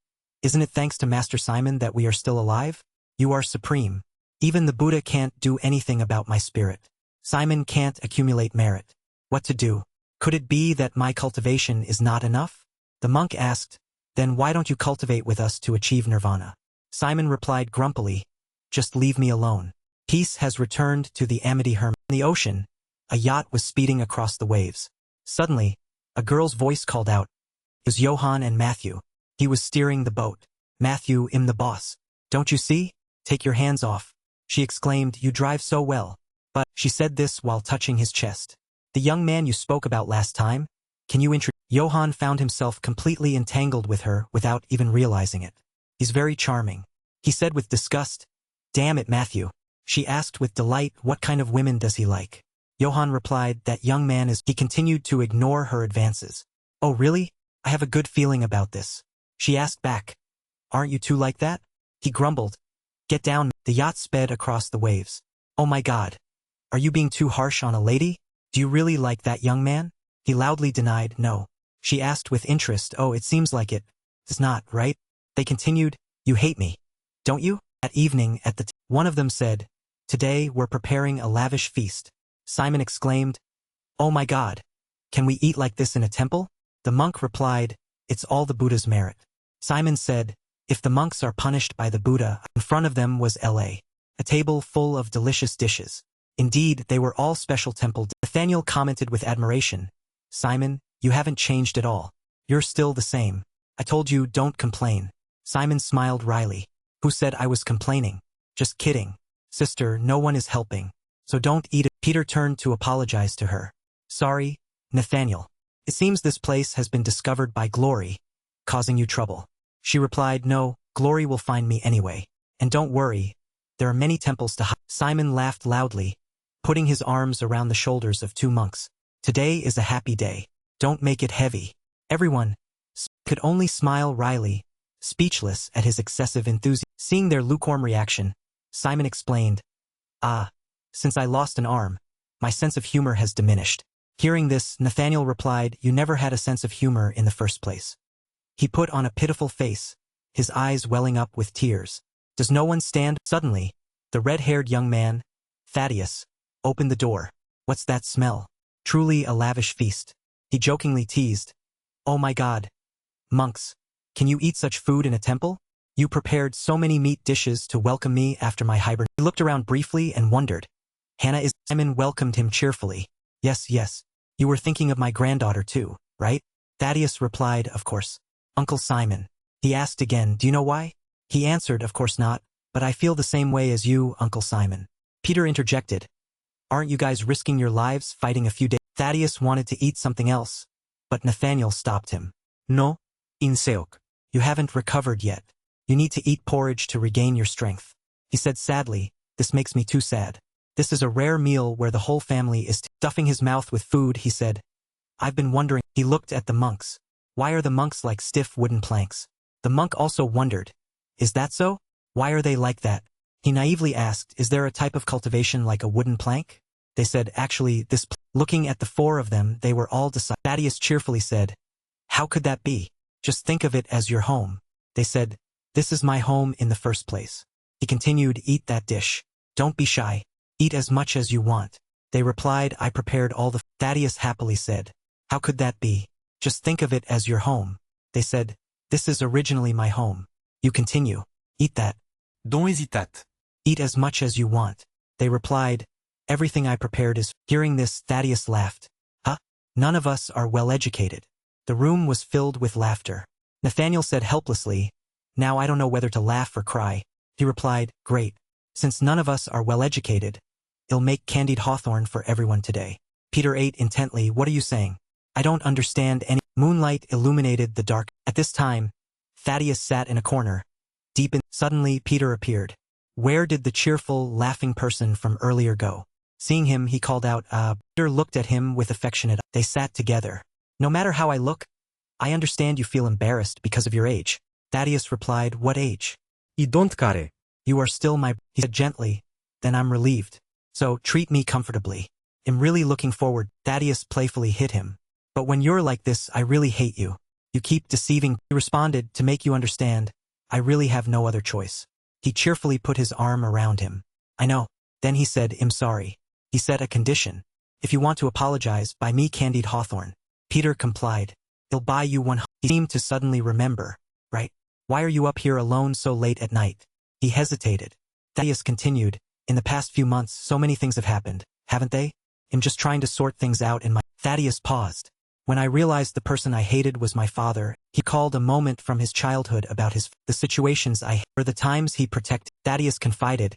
"Isn't it thanks to Master Simon that we are still alive? You are supreme. Even the Buddha can't do anything about my spirit. Simon can't accumulate merit. What to do? Could it be that my cultivation is not enough?" The monk asked, "Then why don't you cultivate with us to achieve nirvana?" Simon replied grumpily, "Just leave me alone." Peace has returned to the Amity Hermit. In the ocean, a yacht was speeding across the waves. Suddenly, a girl's voice called out. It was Johann and Matthew. He was steering the boat. "Matthew, I'm the boss. Don't you see? Take your hands off." She exclaimed, "You drive so well." But she said this while touching his chest. "The young man you spoke about last time, can you introduce?" Johann found himself completely entangled with her without even realizing it. "He's very charming," he said with disgust. "Damn it, Matthew." She asked with delight, "What kind of women does he like?" Johann replied, "That young man is." He continued to ignore her advances. "Oh really? I have a good feeling about this." She asked back, "Aren't you too like that?" He grumbled, "Get down." The yacht sped across the waves. "Oh my God. Are you being too harsh on a lady? Do you really like that young man?" He loudly denied, "No." She asked with interest, "Oh, it seems like it. It's not, right?" They continued, "You hate me, don't you?" At evening, one of them said, "Today we're preparing a lavish feast." Simon exclaimed, "Oh my God. Can we eat like this in a temple?" The monk replied, "It's all the Buddha's merit." Simon said, "If the monks are punished by the Buddha," in front of them was a table full of delicious dishes. Indeed, they were all special temple dishes. Nathaniel commented with admiration, "Simon, you haven't changed at all. You're still the same. I told you, don't complain." Simon smiled wryly. "Who said I was complaining? Just kidding. Sister, no one is helping. So don't eat it." Peter turned to apologize to her. "Sorry, Nathaniel. It seems this place has been discovered by Glory, causing you trouble." She replied, "No, Glory will find me anyway. And don't worry, there are many temples to hide." Simon laughed loudly, putting his arms around the shoulders of 2 monks. "Today is a happy day. Don't make it heavy. Everyone, could only smile wryly, speechless at his excessive enthusiasm. Seeing their lukewarm reaction, Simon explained, since I lost an arm, my sense of humor has diminished. Hearing this, Nathaniel replied, you never had a sense of humor in the first place. He put on a pitiful face, his eyes welling up with tears. Does no one stand? Suddenly, the red-haired young man, Thaddeus, opened the door. What's that smell? Truly a lavish feast. He jokingly teased. Oh my God. Monks, can you eat such food in a temple? You prepared so many meat dishes to welcome me after my hibernation. He looked around briefly and wondered. Hannah is. Simon welcomed him cheerfully. Yes. You were thinking of my granddaughter too, right? Thaddeus replied, of course. Uncle Simon. He asked again, do you know why? He answered, of course not, but I feel the same way as you, Uncle Simon. Peter interjected. Aren't you guys risking your lives fighting a few days? Thaddeus wanted to eat something else, but Nathaniel stopped him. No, Inseok. You haven't recovered yet. You need to eat porridge to regain your strength. He said sadly, this makes me too sad. This is a rare meal where the whole family is stuffing his mouth with food, he said. I've been wondering. He looked at the monks. Why are the monks like stiff wooden planks? The monk also wondered. Is that so? Why are they like that? He naively asked, is there a type of cultivation like a wooden plank? They said, actually, this. Looking at the four of them, they were all decided. Thaddeus cheerfully said, how could that be? Just think of it as your home. They said, this is my home in the first place. He continued, eat that dish. Don't be shy. Eat as much as you want. They replied, I prepared all the. Thaddeus happily said, how could that be? Just think of it as your home. They said, this is originally my home. You continue. Eat that. Don't hesitate. Eat as much as you want. They replied, everything I prepared is. Hearing this, Thaddeus laughed. Huh? None of us are well educated. The room was filled with laughter. Nathaniel said helplessly, now I don't know whether to laugh or cry. He replied, great. Since none of us are well educated, it'll make candied hawthorn for everyone today. Peter ate intently. What are you saying? I don't understand any. Moonlight illuminated the dark. At this time, Thaddeus sat in a corner. Deep in. Suddenly, Peter appeared. Where did the cheerful, laughing person from earlier go? Seeing him, he called out, Peter looked at him with affectionate. They sat together. No matter how I look, I understand you feel embarrassed because of your age. Thaddeus replied, what age? I don't care. You are still my. He said gently. Then I'm relieved. So, treat me comfortably. I'm really looking forward. Thaddeus playfully hit him. But when you're like this, I really hate you. You keep deceiving. He responded, to make you understand, I really have no other choice. He cheerfully put his arm around him. I know. Then he said, I'm sorry. He set a condition. If you want to apologize, buy me candied hawthorn. Peter complied. He'll buy you one. He seemed to suddenly remember. Right? Why are you up here alone so late at night? He hesitated. Thaddeus continued, in the past few months so many things have happened, haven't they? I'm just trying to sort things out in my. Thaddeus paused. When I realized the person I hated was my father, he called a moment from his childhood about the situations I or the times he protected. Thaddeus confided,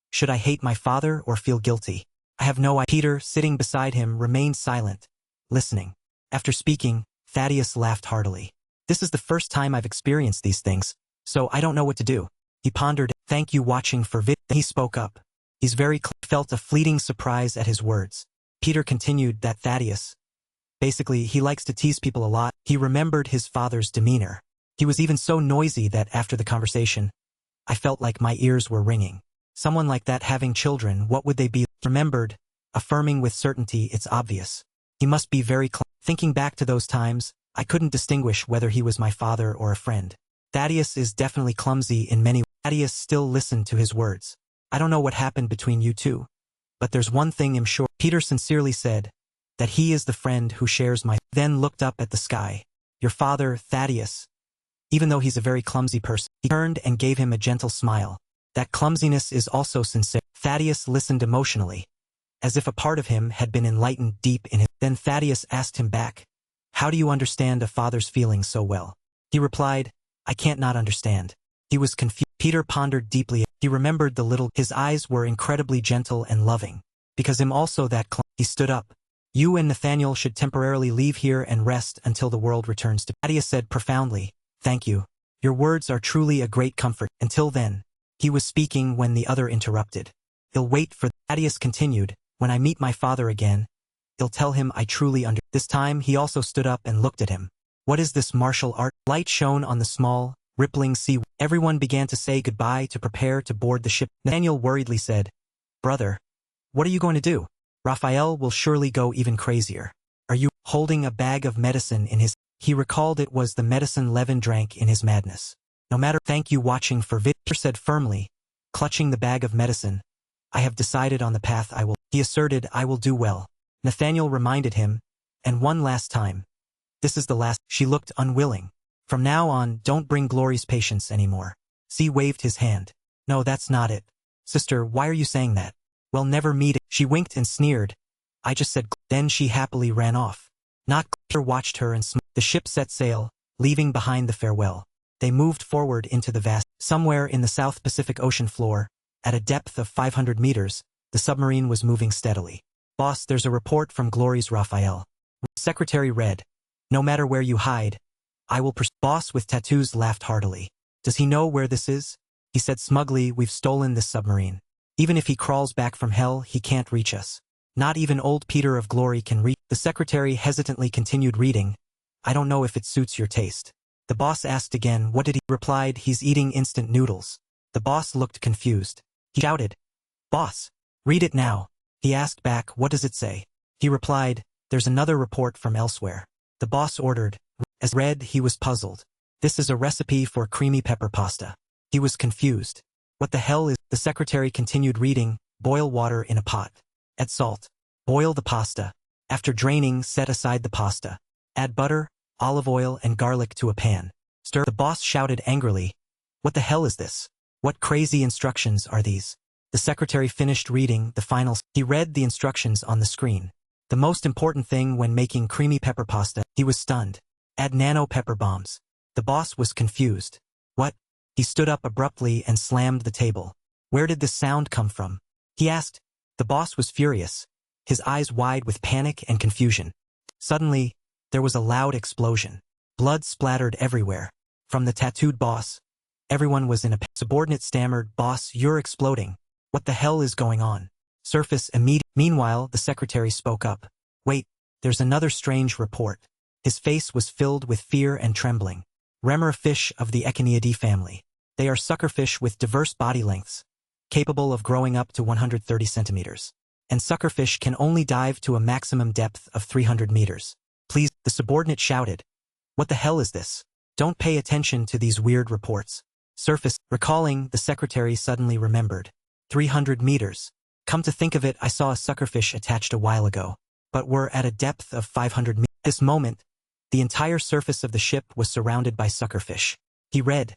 should I hate my father or feel guilty? I have no idea. Peter, sitting beside him, remained silent, listening. After speaking, Thaddeus laughed heartily. This is the first time I've experienced these things, so I don't know what to do. He pondered, thank you watching for vid. He spoke up. He's very felt a fleeting surprise at his words. Peter continued that Thaddeus. Basically, he likes to tease people a lot. He remembered his father's demeanor. He was even so noisy that after the conversation, I felt like my ears were ringing. Someone like that having children, what would they be? Remembered, affirming with certainty it's obvious. He must be very thinking back to those times, I couldn't distinguish whether he was my father or a friend. Thaddeus is definitely clumsy in many ways. Thaddeus still listened to his words. I don't know what happened between you two, but there's one thing I'm sure. Peter sincerely said, that he is the friend who shares my. Then looked up at the sky. Your father, Thaddeus. Even though he's a very clumsy person, he turned and gave him a gentle smile. That clumsiness is also sincere. Thaddeus listened emotionally, as if a part of him had been enlightened deep in him. Then Thaddeus asked him back, how do you understand a father's feelings so well? He replied, I can't not understand. He was confused. Peter pondered deeply. He remembered the little. His eyes were incredibly gentle and loving. Because him also that he stood up. You and Nathaniel should temporarily leave here and rest until the world returns to. Thaddeus said profoundly, thank you. Your words are truly a great comfort. Until then. He was speaking when the other interrupted. He'll wait for. Thaddeus continued, when I meet my father again, he'll tell him I truly This time he also stood up and looked at him. What is this martial art? Light shone on the small, rippling sea. Everyone began to say goodbye to prepare to board the ship. Nathaniel worriedly said, "Brother, what are you going to do? Raphael will surely go even crazier. Are you holding a bag of medicine in his?" He recalled it was the medicine Levin drank in his madness. "No matter." "Thank you watching for Victor," said firmly, clutching the bag of medicine. "I have decided on the path I will." He asserted, "I will do well." Nathaniel reminded him, "And one last time. This is the last." She looked unwilling. "From now on, don't bring Glory's patients anymore." C waved his hand. "No, that's not it. Sister, why are you saying that?" "Well, never meet it." She winked and sneered. "I just said." Then she happily ran off. Not Peter watched her and the ship set sail, leaving behind the farewell. They moved forward into the vast. Somewhere in the South Pacific Ocean floor, at a depth of 500 meters, the submarine was moving steadily. "Boss, there's a report from Glory's Raphael." Secretary read, "No matter where you hide, I will pursue." Boss with tattoos laughed heartily. "Does he know where this is?" He said smugly, "We've stolen this submarine. Even if he crawls back from hell, he can't reach us. Not even old Peter of Glory can reach." The secretary hesitantly continued reading. "I don't know if it suits your taste." The boss asked again, "What did he?" Replied, "He's eating instant noodles." The boss looked confused. He shouted, "Boss, read it now." He asked back, "What does it say?" He replied, "There's another report from elsewhere." The boss ordered. As read, he was puzzled. "This is a recipe for creamy pepper pasta." He was confused. "What the hell is?" The secretary continued reading, "Boil water in a pot. Add salt. Boil the pasta. After draining, set aside the pasta. Add butter, olive oil, and garlic to a pan. Stir." The boss shouted angrily, "What the hell is this? What crazy instructions are these?" The secretary finished reading the final. He read the instructions on the screen. The most important thing when making creamy pepper pasta. He was stunned. Add nano pepper bombs. The boss was confused. "What?" He stood up abruptly and slammed the table. "Where did this sound come from?" he asked. The boss was furious, his eyes wide with panic and confusion. Suddenly, there was a loud explosion. Blood splattered everywhere. From the tattooed boss, everyone was in a subordinate stammered, "Boss, you're exploding. What the hell is going on?" Surface immediate. Meanwhile, the secretary spoke up. "Wait, there's another strange report." His face was filled with fear and trembling. "Remora fish of the Echinidae family. They are suckerfish with diverse body lengths, capable of growing up to 130 centimeters. And suckerfish can only dive to a maximum depth of 300 meters. Please," the subordinate shouted. "What the hell is this? Don't pay attention to these weird reports." Surface. Recalling, the secretary suddenly remembered. 300 meters. Come to think of it, I saw a suckerfish attached a while ago. But we're at a depth of 500 meters. At this moment, the entire surface of the ship was surrounded by suckerfish. He read,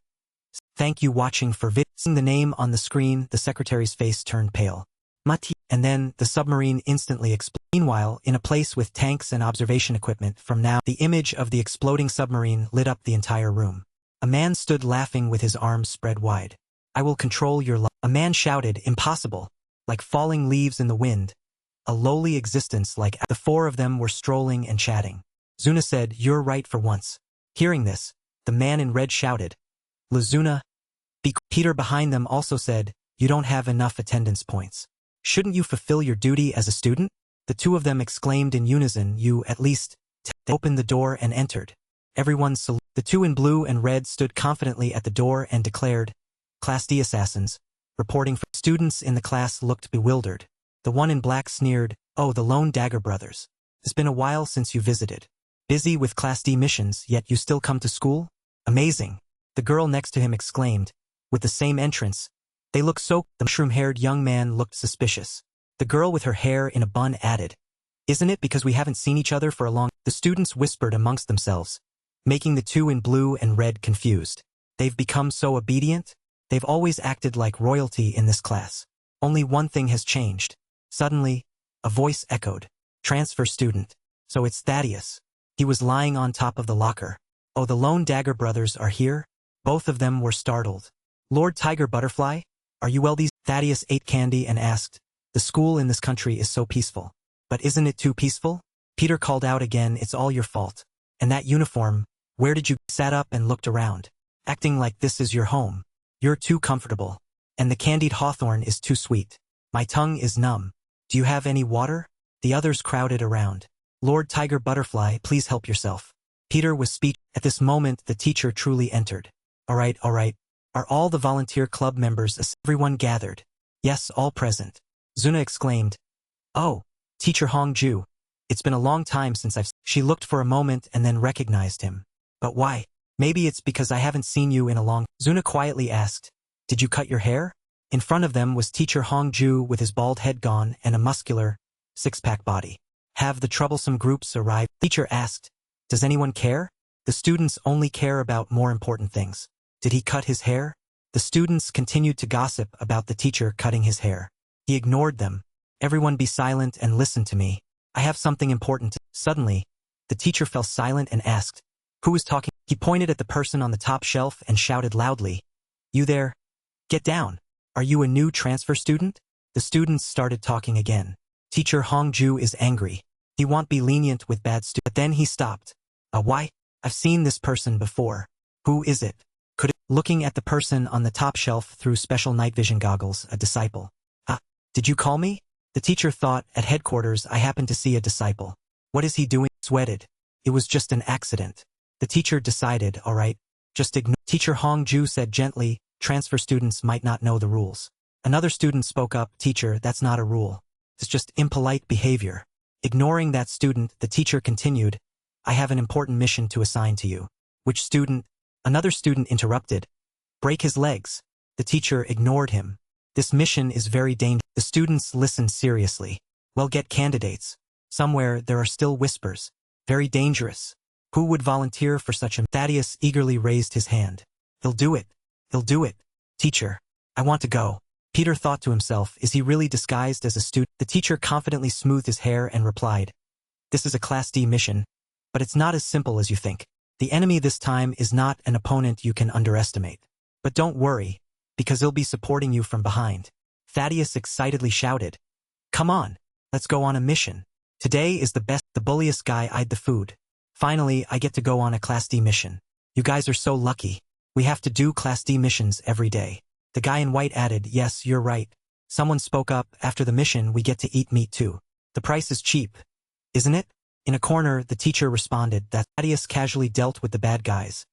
"Thank you watching for vid." Seeing the name on the screen, the secretary's face turned pale. "Mati." And then, the submarine instantly exploded. Meanwhile, in a place with tanks and observation equipment from now, the image of the exploding submarine lit up the entire room. A man stood laughing with his arms spread wide. "I will control your life." A man shouted, "Impossible." Like falling leaves in the wind. A lowly existence like. The four of them were strolling and chatting. Zuna said, "You're right for once." Hearing this, the man in red shouted, "Lazuna, be." Peter behind them also said, "You don't have enough attendance points. Shouldn't you fulfill your duty as a student?" The two of them exclaimed in unison, "You, at least." They opened the door and entered. Everyone saluted. The two in blue and red stood confidently at the door and declared, "Class D assassins, reporting for." Students in the class looked bewildered. The one in black sneered, "Oh, the Lone Dagger brothers. It's been a while since you visited. Busy with Class D missions, yet you still come to school? Amazing." The girl next to him exclaimed, with the same entrance, "They look so." The mushroom-haired young man looked suspicious. The girl with her hair in a bun added, "Isn't it because we haven't seen each other for a long?" The students whispered amongst themselves, making the two in blue and red confused. "They've become so obedient? They've always acted like royalty in this class. Only one thing has changed." Suddenly, a voice echoed, "Transfer student. So it's Thaddeus." He was lying on top of the locker. "Oh, the Lone Dagger brothers are here?" Both of them were startled. "Lord Tiger Butterfly, are you well?" Thaddeus ate candy and asked, "The school in this country is so peaceful. But isn't it too peaceful?" Peter called out again, "It's all your fault. And that uniform, where did you?" Sat up and looked around, acting like this is your home. "You're too comfortable. And the candied hawthorn is too sweet. My tongue is numb. Do you have any water?" The others crowded around. "Lord Tiger Butterfly, please help yourself. Peter was speech. At this moment, the teacher truly entered. All right. Are all the volunteer club members everyone gathered? Yes, all present. Zuna exclaimed. Oh, Teacher Hongju. It's been a long time since She looked for a moment and then recognized him. But why? Maybe it's because I haven't seen you in a long... Zuna quietly asked. Did you cut your hair? In front of them was Teacher Hongju with his bald head gone and a muscular, six-pack body. Have the troublesome groups arrived? Teacher asked. Does anyone care? The students only care about more important things. Did he cut his hair? The students continued to gossip about the teacher cutting his hair. He ignored them. Everyone be silent and listen to me. I have something important to... Suddenly, the teacher fell silent and asked, who is talking? He pointed at the person on the top shelf and shouted loudly, you there? Get down. Are you a new transfer student? The students started talking again. Teacher Hongju is angry. He won't be lenient with bad students. But then he stopped. Why? I've seen this person before. Who is it? Could it? Looking at the person on the top shelf through special night vision goggles, a disciple. Did you call me? The teacher thought, at headquarters I happened to see a disciple. What is he doing? Sweated. It was just an accident. The teacher decided, all right, just ignore. Teacher Hongju said gently, transfer students might not know the rules. Another student spoke up, teacher, that's not a rule. It's just impolite behavior. Ignoring that student, the teacher continued, I have an important mission to assign to you. Which student? Another student interrupted. Break his legs. The teacher ignored him. This mission is very dangerous. The students listened seriously. Well, get candidates. Somewhere there are still whispers. Very dangerous. Who would volunteer for such a... Thaddeus eagerly raised his hand. He'll do it. He'll do it. Teacher, I want to go. Peter thought to himself, is he really disguised as a student? The teacher confidently smoothed his hair and replied, this is a Class D mission, but it's not as simple as you think. The enemy this time is not an opponent you can underestimate. But don't worry, because he'll be supporting you from behind. Thaddeus excitedly shouted, come on, let's go on a mission. Today is the best. The bulliest guy eyed the food. Finally, I get to go on a Class D mission. You guys are so lucky. We have to do Class D missions every day. The guy in white added, yes, you're right. Someone spoke up, after the mission we get to eat meat too. The price is cheap, isn't it? In a corner, the teacher responded that Thaddeus casually dealt with the bad guys.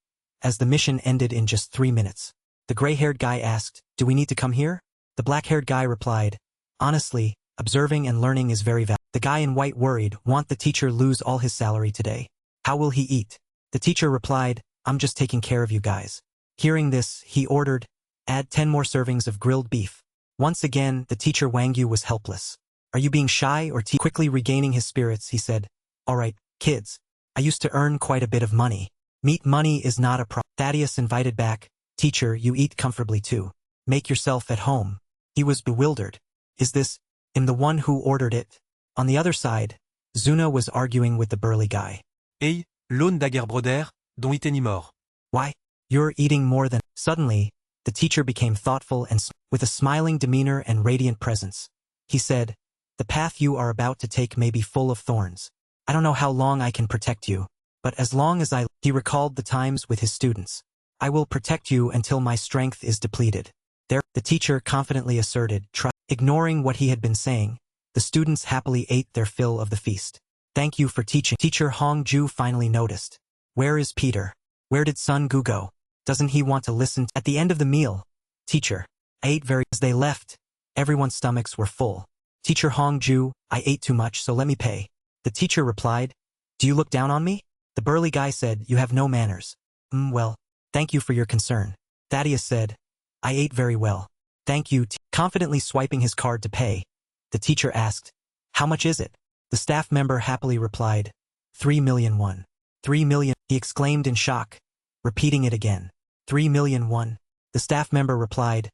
As the mission ended in just 3 minutes. The gray-haired guy asked, do we need to come here? The black-haired guy replied, honestly, observing and learning is very valuable. The guy in white worried, won't the teacher lose all his salary today? How will he eat? The teacher replied, I'm just taking care of you guys. Hearing this, he ordered, add 10 more servings of grilled beef. Once again, the teacher Wang Yu was helpless. Are you being shy or quickly regaining his spirits, he said, all right, kids. I used to earn quite a bit of money. Meat money is not a problem. Thaddeus invited back, teacher, you eat comfortably too. Make yourself at home. He was bewildered. Is this, I'm the one who ordered it? On the other side, Zuna was arguing with the burly guy. Hey, l'aune daguerre-broder, dont iten mort. Why? You're eating more than... Suddenly, the teacher became thoughtful and with a smiling demeanor and radiant presence. He said, the path you are about to take may be full of thorns. I don't know how long I can protect you, but as long as He recalled the times with his students. I will protect you until my strength is depleted. There, the teacher confidently asserted, ignoring what he had been saying, the students happily ate their fill of the feast. Thank you for teaching. Teacher Hongju finally noticed. Where is Peter? Where did Sun Gu go? Doesn't he want to listen? At the end of the meal, teacher, I ate very... As they left, everyone's stomachs were full. Teacher Hongju, I ate too much, so let me pay. The teacher replied, do you look down on me? The burly guy said, you have no manners. Well, thank you for your concern. Thaddeus said, I ate very well. Thank you. Confidently swiping his card to pay, the teacher asked, how much is it? The staff member happily replied, 3 million won. 3 million, he exclaimed in shock, repeating it again. 3 million won. The staff member replied,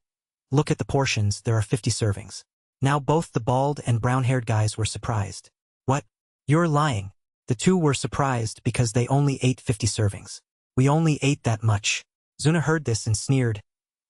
look at the portions, there are 50 servings. Now both the bald and brown-haired guys were surprised. What? You're lying. The two were surprised because they only ate 50 servings. We only ate that much. Zuna heard this and sneered.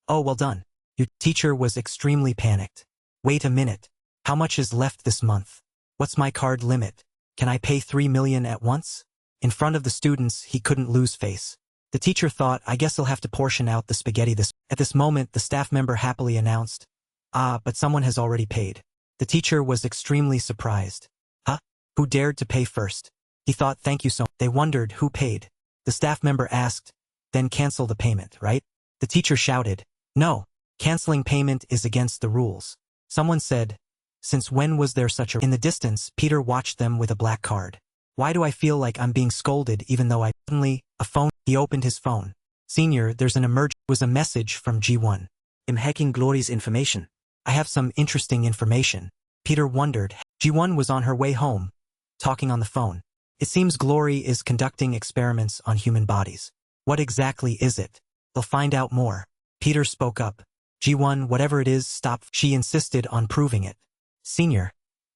Oh, well done. Your teacher was extremely panicked. Wait a minute. How much is left this month? What's my card limit? Can I pay 3 million at once? In front of the students, he couldn't lose face. The teacher thought, I guess he'll have to portion out the spaghetti this. At this moment, the staff member happily announced, but someone has already paid. The teacher was extremely surprised. Huh? Who dared to pay first? He thought, thank you so much. They wondered who paid. The staff member asked, then cancel the payment, right? The teacher shouted, no, canceling payment is against the rules. Someone said, since when was there such a... In the distance, Peter watched them with a black card. Why do I feel like I'm being scolded even though I... Suddenly, a phone... He opened his phone. Senior, there's an emergency... was a message from G1. I'm hacking Glory's information. I have some interesting information. Peter wondered. G1 was on her way home, talking on the phone. It seems Glory is conducting experiments on human bodies. What exactly is it? They'll find out more. Peter spoke up. G1, whatever it is, stop. She insisted on proving it. Senior,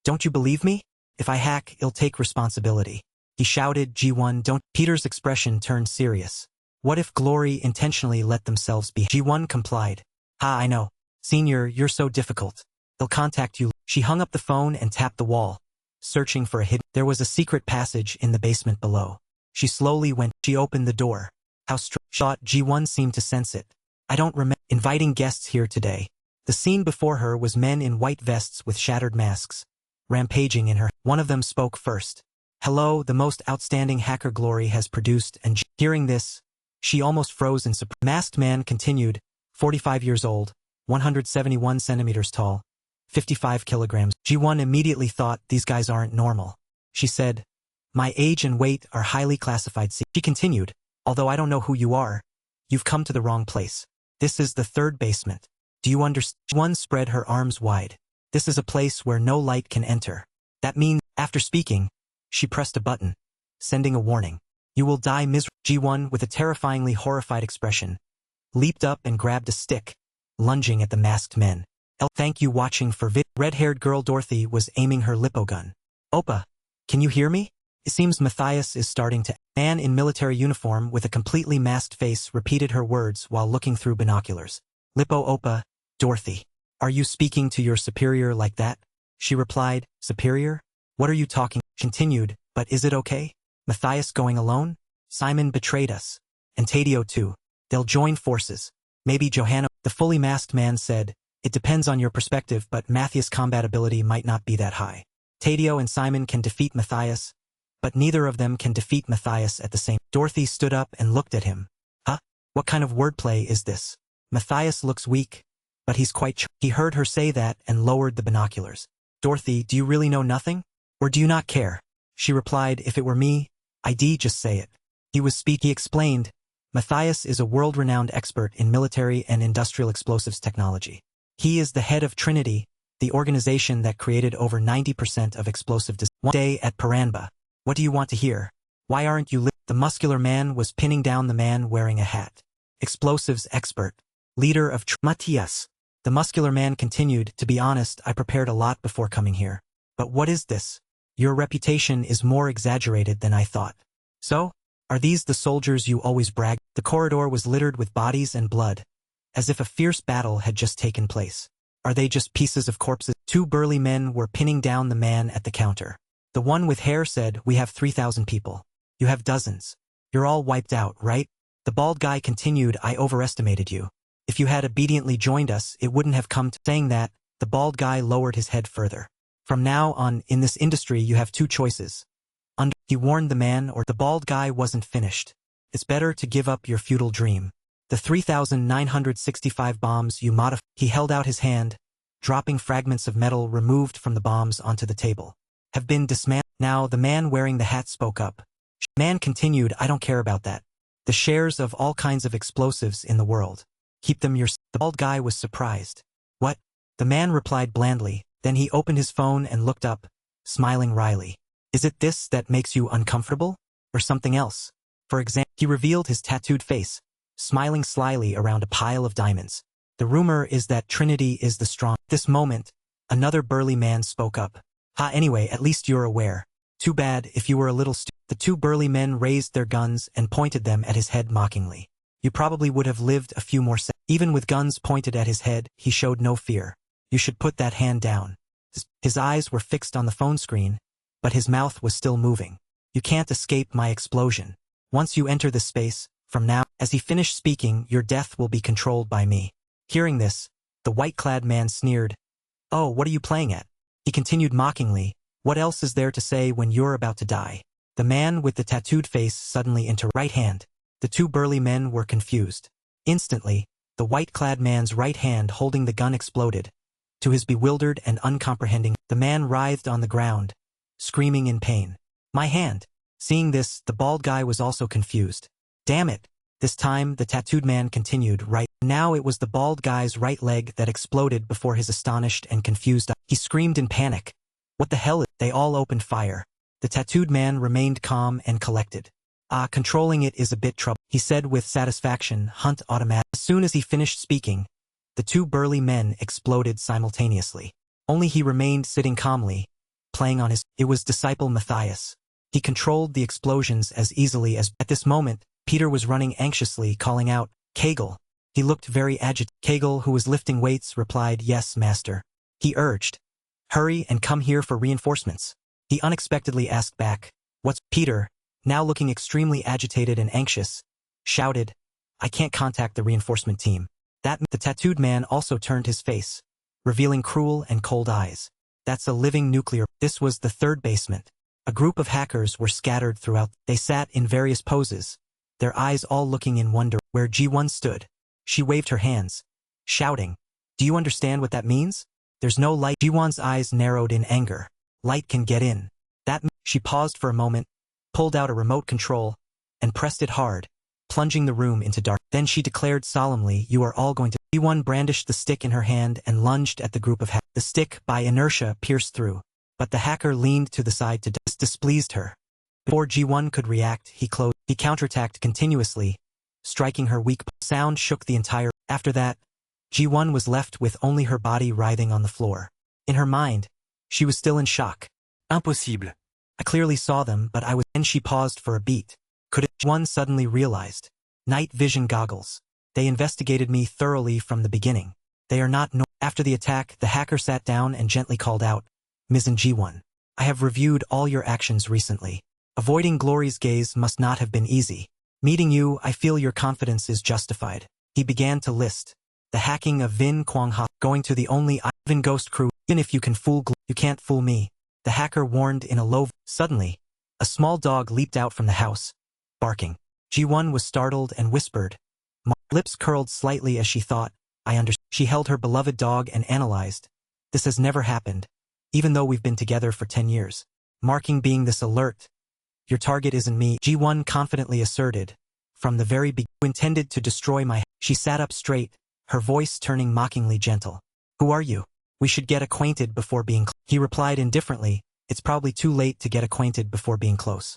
don't you believe me? If I hack, I'll take responsibility. He shouted, G1, don't. Peter's expression turned serious. What if Glory intentionally let themselves be? G1 complied. I know. Senior, you're so difficult. They'll contact you. She hung up the phone and tapped the wall, searching for a hidden... There was a secret passage in the basement below. She slowly went. She opened the door. How shot G1 seemed to sense it. I don't remember inviting guests here today. The scene before her was men in white vests with shattered masks, rampaging in her. One of them spoke first. Hello, the most outstanding hacker Glory has produced, and hearing this, she almost froze in surprise. Masked man continued, 45 years old, 171 centimeters tall, 55 kilograms. G1 immediately thought, these guys aren't normal. She said, my age and weight are highly classified. She continued, although I don't know who you are, you've come to the wrong place. This is the third basement. Do you understand? One spread her arms wide. This is a place where no light can enter. That means, after speaking, she pressed a button, sending a warning. You will die miserably. G1, with a terrifyingly horrified expression, leaped up and grabbed a stick, lunging at the masked men. Thank you watching for Red-haired girl Dorothy was aiming her lipo-gun. Oppa, can you hear me? It seems Matthias is starting to... Man in military uniform with a completely masked face repeated her words while looking through binoculars. Lipo Oppa, Dorothy. Are you speaking to your superior like that? She replied, superior? What are you talking? Continued, but is it okay? Matthias going alone? Simon betrayed us. And Tadeo too. They'll join forces. Maybe Johanna. The fully masked man said, it depends on your perspective, but Matthias' combat ability might not be that high. Tadeo and Simon can defeat Matthias, but neither of them can defeat Matthias at the same. Dorothy stood up and looked at him. Huh? What kind of wordplay is this? Matthias looks weak, but he's quite... He heard her say that and lowered the binoculars. Dorothy, do you really know nothing? Or do you not care? She replied, if it were me, I'd just say it. He explained, Matthias is a world-renowned expert in military and industrial explosives technology. He is the head of Trinity, the organization that created over 90% of explosive One day at Paranba. What do you want to hear? Why aren't you The muscular man was pinning down the man wearing a hat. Explosives expert. Leader of Matthias. The muscular man continued, to be honest, I prepared a lot before coming here. But what is this? Your reputation is more exaggerated than I thought. So? Are these the soldiers you always brag? The corridor was littered with bodies and blood, as if a fierce battle had just taken place. Are they just pieces of corpses? Two burly men were pinning down the man at the counter. The one with hair said, we have 3,000 people. You have dozens. You're all wiped out, right? The bald guy continued, I overestimated you. If you had obediently joined us, it wouldn't have come to... Saying that, the bald guy lowered his head further. From now on, in this industry you have two choices. He warned the man, or the bald guy wasn't finished. It's better to give up your futile dream. The 3,965 bombs you modify... He held out his hand, dropping fragments of metal removed from the bombs onto the table. Have been dismantled. Now the man wearing the hat spoke up. Man continued, I don't care about that. The shares of all kinds of explosives in the world. Keep them yourself. The bald guy was surprised. What? The man replied blandly, then he opened his phone and looked up, smiling wryly. Is it this that makes you uncomfortable? Or something else? For example, he revealed his tattooed face, smiling slyly around a pile of diamonds. The rumor is that Trinity is the strong. At this moment, another burly man spoke up. Anyway, at least you're aware. Too bad if you were a little stupid. The two burly men raised their guns and pointed them at his head mockingly. You probably would have lived a few more seconds. Even with guns pointed at his head, he showed no fear. You should put that hand down. His eyes were fixed on the phone screen, but his mouth was still moving. You can't escape my explosion. Once you enter this space, from now, as he finished speaking, your death will be controlled by me. Hearing this, the white-clad man sneered. Oh, what are you playing at? He continued mockingly, what else is there to say when you're about to die? The man with the tattooed face suddenly into right hand. The two burly men were confused. Instantly, the white-clad man's right hand holding the gun exploded. To his bewildered and uncomprehending, the man writhed on the ground, screaming in pain. My hand! Seeing this, the bald guy was also confused. Damn it! This time, the tattooed man continued right. Now it was the bald guy's right leg that exploded before his astonished and confused eyes. He screamed in panic. What the hell? They all opened fire. The tattooed man remained calm and collected. Controlling it is a bit trouble, he said with satisfaction. Hunt automatic. As soon as he finished speaking, the two burly men exploded simultaneously. Only he remained sitting calmly, playing on his. It was disciple Matthias. He controlled the explosions as easily as. At this moment, Peter was running anxiously, calling out, Kegel. He looked very agitated. Kegel, who was lifting weights, replied, Yes, master. He urged, Hurry and come here for reinforcements. He unexpectedly asked back, What's Peter, now looking extremely agitated and anxious, shouted, I can't contact the reinforcement team. The tattooed man also turned his face, revealing cruel and cold eyes. That's a living nuclear. This was the third basement. A group of hackers were scattered throughout. They sat in various poses, their eyes all looking in wonder. Where Ji-won stood, she waved her hands, shouting, Do you understand what that means? There's no light. Ji-won's eyes narrowed in anger. Light can get in. She paused for a moment, pulled out a remote control, and pressed it hard, plunging the room into dark. Then she declared solemnly, You are all going to. Ji-won brandished the stick in her hand and lunged at the group of hackers. The stick, by inertia, pierced through, but the hacker leaned to the side to. This displeased her. Before Ji-won could react, he counterattacked continuously, striking her weak. Sound shook the entire. After that, Ji-won was left with only her body writhing on the floor. In her mind, she was still in shock. Impossible. I clearly saw them, but I was. Then she paused for a beat. Could it? Ji-won suddenly realized. Night vision goggles. They investigated me thoroughly from the beginning. They are not. After the attack, the hacker sat down and gently called out, Ms. Ji-won, I have reviewed all your actions recently. Avoiding Glory's gaze must not have been easy. Meeting you, I feel your confidence is justified. He began to list. The hacking of Vin Kwang-ha, going to the only Ivan Ghost crew. Even if you can fool you can't fool me. The hacker warned in a low. Suddenly, a small dog leaped out from the house, barking. Ji-won was startled and whispered. Lips curled slightly as she thought, I understand. She held her beloved dog and analyzed. This has never happened, even though we've been together for 10 years. Marking being this alert. Your target isn't me, Ji-won confidently asserted. From the very beginning, you intended to destroy my. She sat up straight, her voice turning mockingly gentle. Who are you? We should get acquainted before being. He replied indifferently, It's probably too late to get acquainted before being close.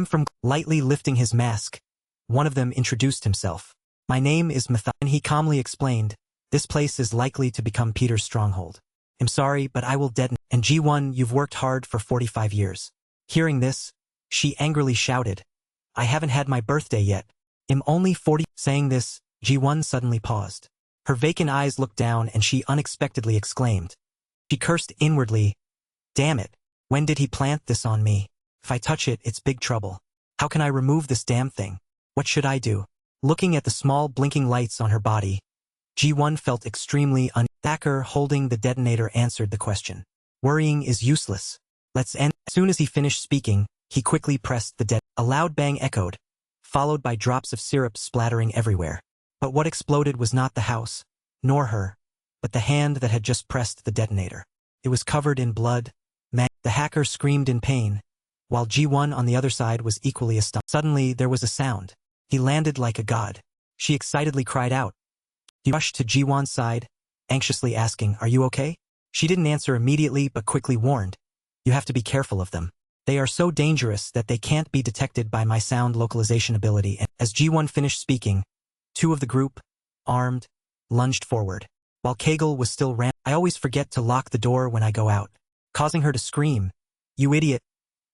From lightly lifting his mask, one of them introduced himself. My name is Matthias, and he calmly explained, This place is likely to become Peter's stronghold. I'm sorry, but I will deaden. And Ji-won, you've worked hard for 45 years. Hearing this, she angrily shouted, I haven't had my birthday yet. I'm only 40. Saying this, Ji-won suddenly paused. Her vacant eyes looked down and she unexpectedly exclaimed. She cursed inwardly. Damn it. When did he plant this on me? If I touch it, it's big trouble. How can I remove this damn thing? What should I do? Looking at the small blinking lights on her body, Ji-won felt extremely Thacker holding the detonator answered the question. Worrying is useless. Let's end. As soon as he finished speaking, he quickly pressed the detonate. A loud bang echoed, followed by drops of syrup splattering everywhere. But what exploded was not the house, nor her, but the hand that had just pressed the detonator. It was covered in blood. The hacker screamed in pain, while Ji-won on the other side was equally astonished. Suddenly there was a sound. He landed like a god. She excitedly cried out. He rushed to Ji-won's side, anxiously asking, Are you okay? She didn't answer immediately but quickly warned. You have to be careful of them. They are so dangerous that they can't be detected by my sound localization ability. And as Ji-won finished speaking, two of the group, armed, lunged forward. While Kegel was still I always forget to lock the door when I go out, causing her to scream, You idiot!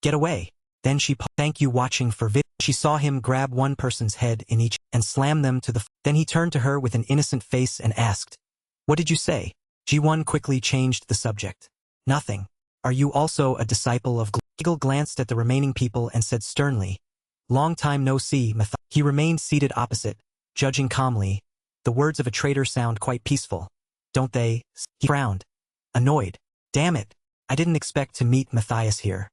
Get away! Then she Thank you watching for vid. She saw him grab one person's head in each and slam them to the Then he turned to her with an innocent face and asked, What did you say? Ji-won quickly changed the subject. Nothing. Are you also a disciple of Kegel glanced at the remaining people and said sternly, Long time no see, Matthias. He remained seated opposite, judging calmly. The words of a traitor sound quite peaceful, don't they? He frowned, annoyed. Damn it. I didn't expect to meet Matthias here.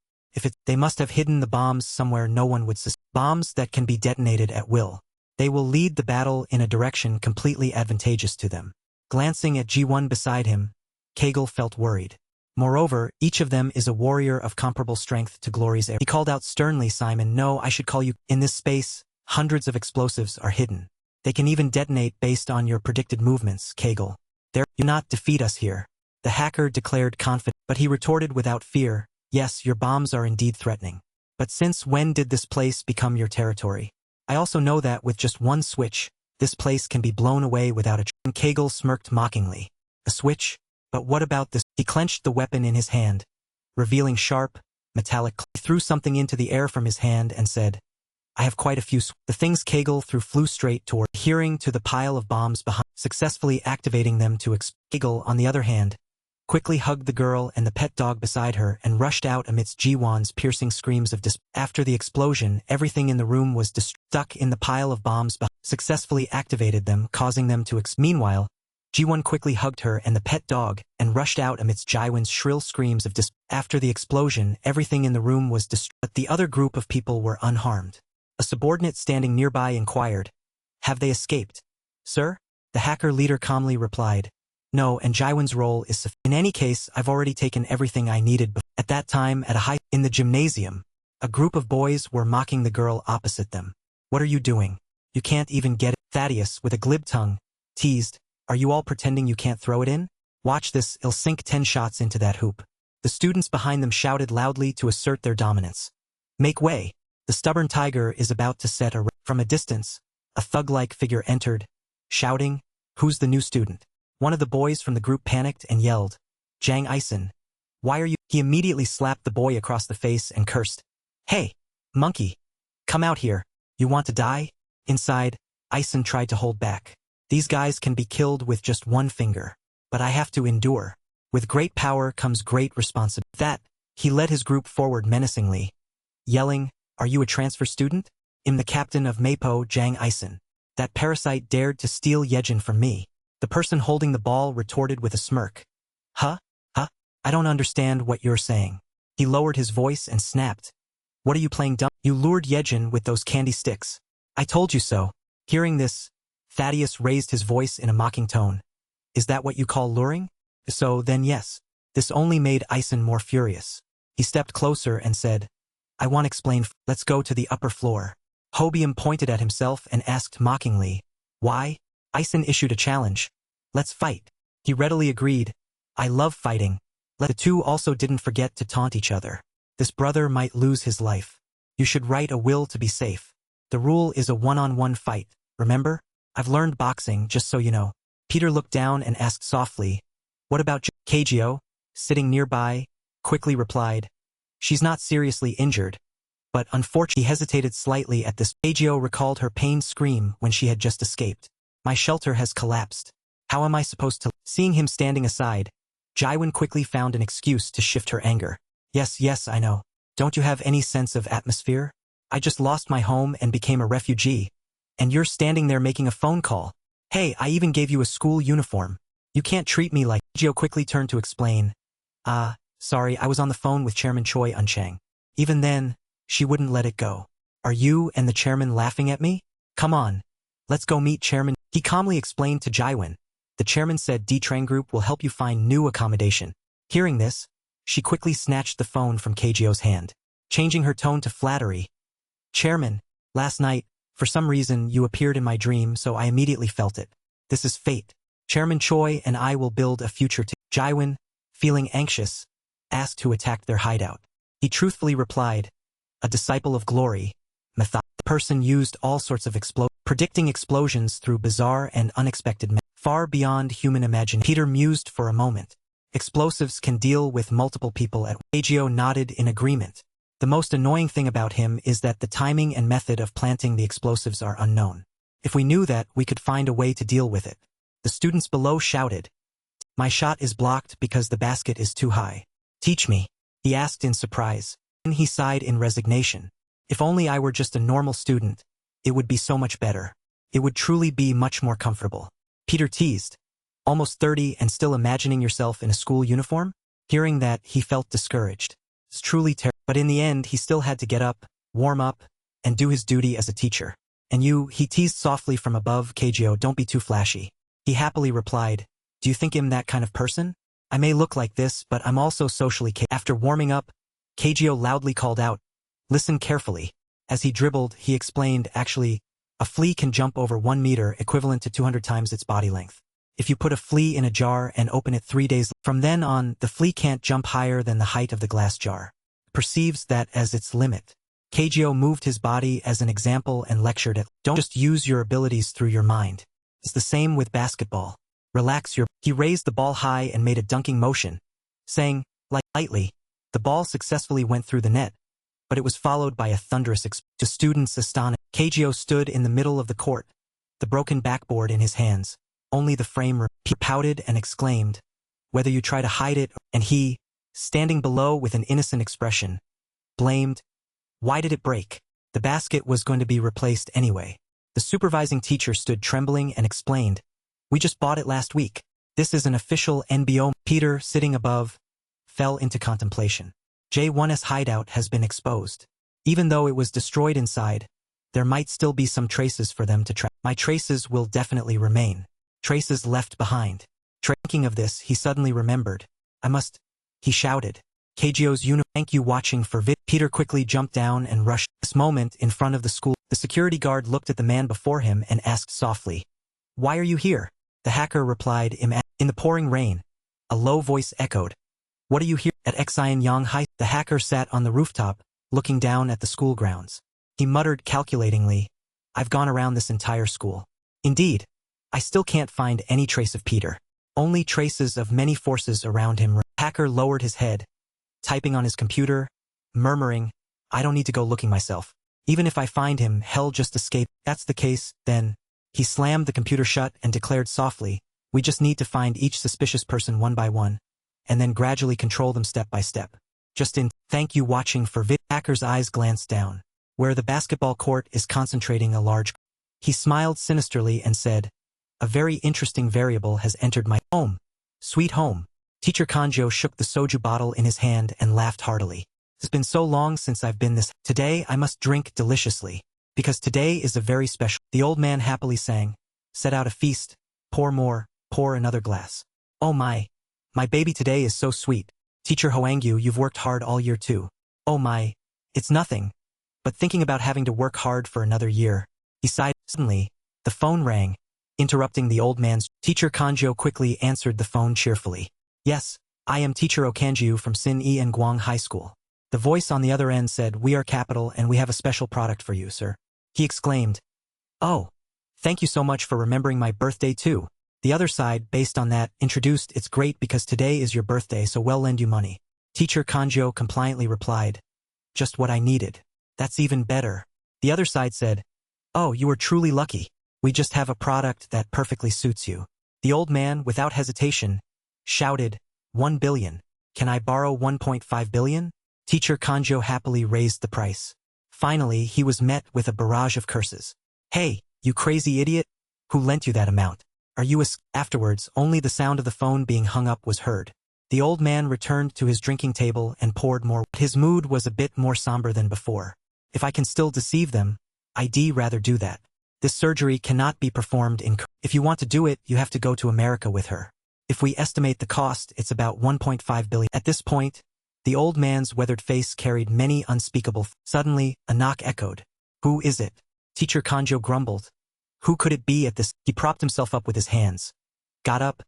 They must have hidden the bombs somewhere no one would suspect. Bombs that can be detonated at will. They will lead the battle in a direction completely advantageous to them. Glancing at G1 beside him, Kegel felt worried. Moreover, each of them is a warrior of comparable strength to Glory's heir. He called out sternly, Simon, no, I should call you. In this space, hundreds of explosives are hidden. They can even detonate based on your predicted movements, Kegel. You not defeat us here. The hacker declared confident, but he retorted without fear, yes, your bombs are indeed threatening. But since when did this place become your territory? I also know that with just one switch, this place can be blown away without a and Kegel smirked mockingly. A switch? But what about this? He clenched the weapon in his hand, revealing sharp, metallic. He threw something into the air from his hand and said, I have quite a few. The things Kegel threw flew straight toward, adhering to the pile of bombs behind, successfully activating them to explode. Kegel, on the other hand, quickly hugged the girl and the pet dog beside her and rushed out amidst Jiwon's piercing screams of despair. After the explosion, everything in the room was stuck in the pile of bombs behind, successfully activated them, causing them to Meanwhile, Jiwon quickly hugged her and the pet dog and rushed out amidst Jiwon's shrill screams of despair. After the explosion, everything in the room was destroyed, but the other group of people were unharmed. A subordinate standing nearby inquired, have they escaped? Sir? The hacker leader calmly replied, no, and Jiwon's role is sufficient. In any case, I've already taken everything I needed. At that time, in the gymnasium, a group of boys were mocking the girl opposite them. What are you doing? You can't even get it. Thaddeus, with a glib tongue, teased, are you all pretending you can't throw it in? Watch this, it'll sink 10 shots into that hoop. The students behind them shouted loudly to assert their dominance. Make way. The stubborn tiger is about to set a... From a distance, a thug-like figure entered, shouting, who's the new student? One of the boys from the group panicked and yelled, Jang Ison. Why are you... He immediately slapped the boy across the face and cursed. Hey, monkey. Come out here. You want to die? Inside, Ison tried to hold back. These guys can be killed with just one finger. But I have to endure. With great power comes great responsibility. That, he led his group forward menacingly, yelling, are you a transfer student? I'm the captain of Mapo, Jang Ison. That parasite dared to steal Yejin from me. The person holding the ball retorted with a smirk. Huh? I don't understand what you're saying. He lowered his voice and snapped. What are you playing dumb? You lured Yejin with those candy sticks. I told you so. Hearing this, Thaddeus raised his voice in a mocking tone. Is that what you call luring? So then yes. This only made Ison more furious. He stepped closer and said, I want to explain. Let's go to the upper floor. Hobium pointed at himself and asked mockingly, why? Ison issued a challenge. Let's fight. He readily agreed. I love fighting. The two also didn't forget to taunt each other. This brother might lose his life. You should write a will to be safe. The rule is a one-on-one fight, remember? I've learned boxing, just so you know. Peter looked down and asked softly, what about Kageo, sitting nearby, quickly replied, she's not seriously injured. But unfortunately, he hesitated slightly at this. Kageo recalled her pained scream when she had just escaped. My shelter has collapsed. How am I supposed to? Seeing him standing aside, Jiwon quickly found an excuse to shift her anger. Yes, I know. Don't you have any sense of atmosphere? I just lost my home and became a refugee. And you're standing there making a phone call. Hey, I even gave you a school uniform. You can't treat me like... Kageo quickly turned to explain. Sorry, I was on the phone with Chairman Choi Unchang. Even then, she wouldn't let it go. Are you and the chairman laughing at me? Come on. Let's go meet Chairman. He calmly explained to Jiwon. The chairman said D-Train Group will help you find new accommodation. Hearing this, she quickly snatched the phone from Kageo's hand, changing her tone to flattery. Chairman, last night, for some reason you appeared in my dream, so I immediately felt it. This is fate. Chairman Choi and I will build a future together. Jiwon, feeling anxious, asked who attacked their hideout. He truthfully replied, a disciple of glory, The person used all sorts of predicting explosions through bizarre and unexpected methods. Far beyond human imagination. Peter mused for a moment. Explosives can deal with multiple people at once. Agio nodded in agreement. The most annoying thing about him is that the timing and method of planting the explosives are unknown. If we knew that, we could find a way to deal with it. The students below shouted. My shot is blocked because the basket is too high. Teach me, he asked in surprise. Then he sighed in resignation. If only I were just a normal student, it would be so much better. It would truly be much more comfortable. Peter teased. Almost 30 and still imagining yourself in a school uniform? Hearing that, he felt discouraged. It's truly terrible. But in the end, he still had to get up, warm up, and do his duty as a teacher. And you, he teased softly from above, Kagyo, don't be too flashy. He happily replied, do you think I'm that kind of person? I may look like this, but I'm also socially capable. After warming up, Kagyo loudly called out, listen carefully. As he dribbled, he explained, actually, a flea can jump over 1 meter, equivalent to 200 times its body length. If you put a flea in a jar and open it 3 days, from then on, the flea can't jump higher than the height of the glass jar. Perceives that as its limit. Kagyo moved his body as an example and lectured it. Don't just use your abilities through your mind. It's the same with basketball. Relax your... He raised the ball high and made a dunking motion, saying, lightly, the ball successfully went through the net, but it was followed by a thunderous to students astonished. Kagyo stood in the middle of the court, the broken backboard in his hands. Only the frame he pouted and exclaimed, whether you try to hide it, and he, standing below with an innocent expression, blamed, why did it break? The basket was going to be replaced anyway. The supervising teacher stood trembling and explained, we just bought it last week. This is an official NBO. Peter, sitting above, fell into contemplation. J1's hideout has been exposed. Even though it was destroyed inside, there might still be some traces for them to track. My traces will definitely remain. Traces left behind. Thinking of this, he suddenly remembered. I must, he shouted. Kagyo's uniform. Thank you watching for vid. Peter quickly jumped down and rushed. This moment in front of the school. The security guard looked at the man before him and asked softly, why are you here? The hacker replied, in the pouring rain. A low voice echoed, what are you here? At Xianyang High. The hacker sat on the rooftop, looking down at the school grounds. He muttered calculatingly, I've gone around this entire school. Indeed, I still can't find any trace of Peter. Only traces of many forces around him. The hacker lowered his head, typing on his computer, murmuring, I don't need to go looking myself. Even if I find him, hell just escape. That's the case, then. He slammed the computer shut and declared softly, we just need to find each suspicious person one by one, and then gradually control them step by step. Thank you watching for vid. Hacker's eyes glanced down, where the basketball court is concentrating a large. He smiled sinisterly and said, a very interesting variable has entered my home. Sweet home. Teacher Kanjo shook the soju bottle in his hand and laughed heartily. It's been so long since I've been this. Today I must drink deliciously. Because today is a very special. The old man happily sang, set out a feast, pour more, pour another glass. Oh my baby today is so sweet. Teacher Hoangyu, you've worked hard all year too. Oh my, it's nothing. But thinking about having to work hard for another year. He sighed. Suddenly, the phone rang, interrupting the old man's. Teacher Kanjo quickly answered the phone cheerfully. Yes, I am Teacher Okanju from Sin-E and Guang High School. The voice on the other end said, we are Capital and we have a special product for you, sir. He exclaimed, oh, thank you so much for remembering my birthday too. The other side, based on that, introduced, it's great because today is your birthday, so we'll lend you money. Teacher Kanjo compliantly replied, just what I needed. That's even better. The other side said, oh, you are truly lucky. We just have a product that perfectly suits you. The old man, without hesitation, shouted, 1 billion. Can I borrow 1.5 billion? Teacher Kanjo happily raised the price. Finally, he was met with a barrage of curses. Hey, you crazy idiot! Who lent you that amount? Are you Afterwards, only the sound of the phone being hung up was heard. The old man returned to his drinking table and poured more. His mood was a bit more somber than before. If I can still deceive them, I'd rather do that. This surgery cannot be performed in. If you want to do it, you have to go to America with her. If we estimate the cost, it's about 1.5 billion. At this point, the old man's weathered face carried many unspeakable. Suddenly, a knock echoed. Who is it? Teacher Kanjo grumbled. Who could it be at this? He propped himself up with his hands, got up,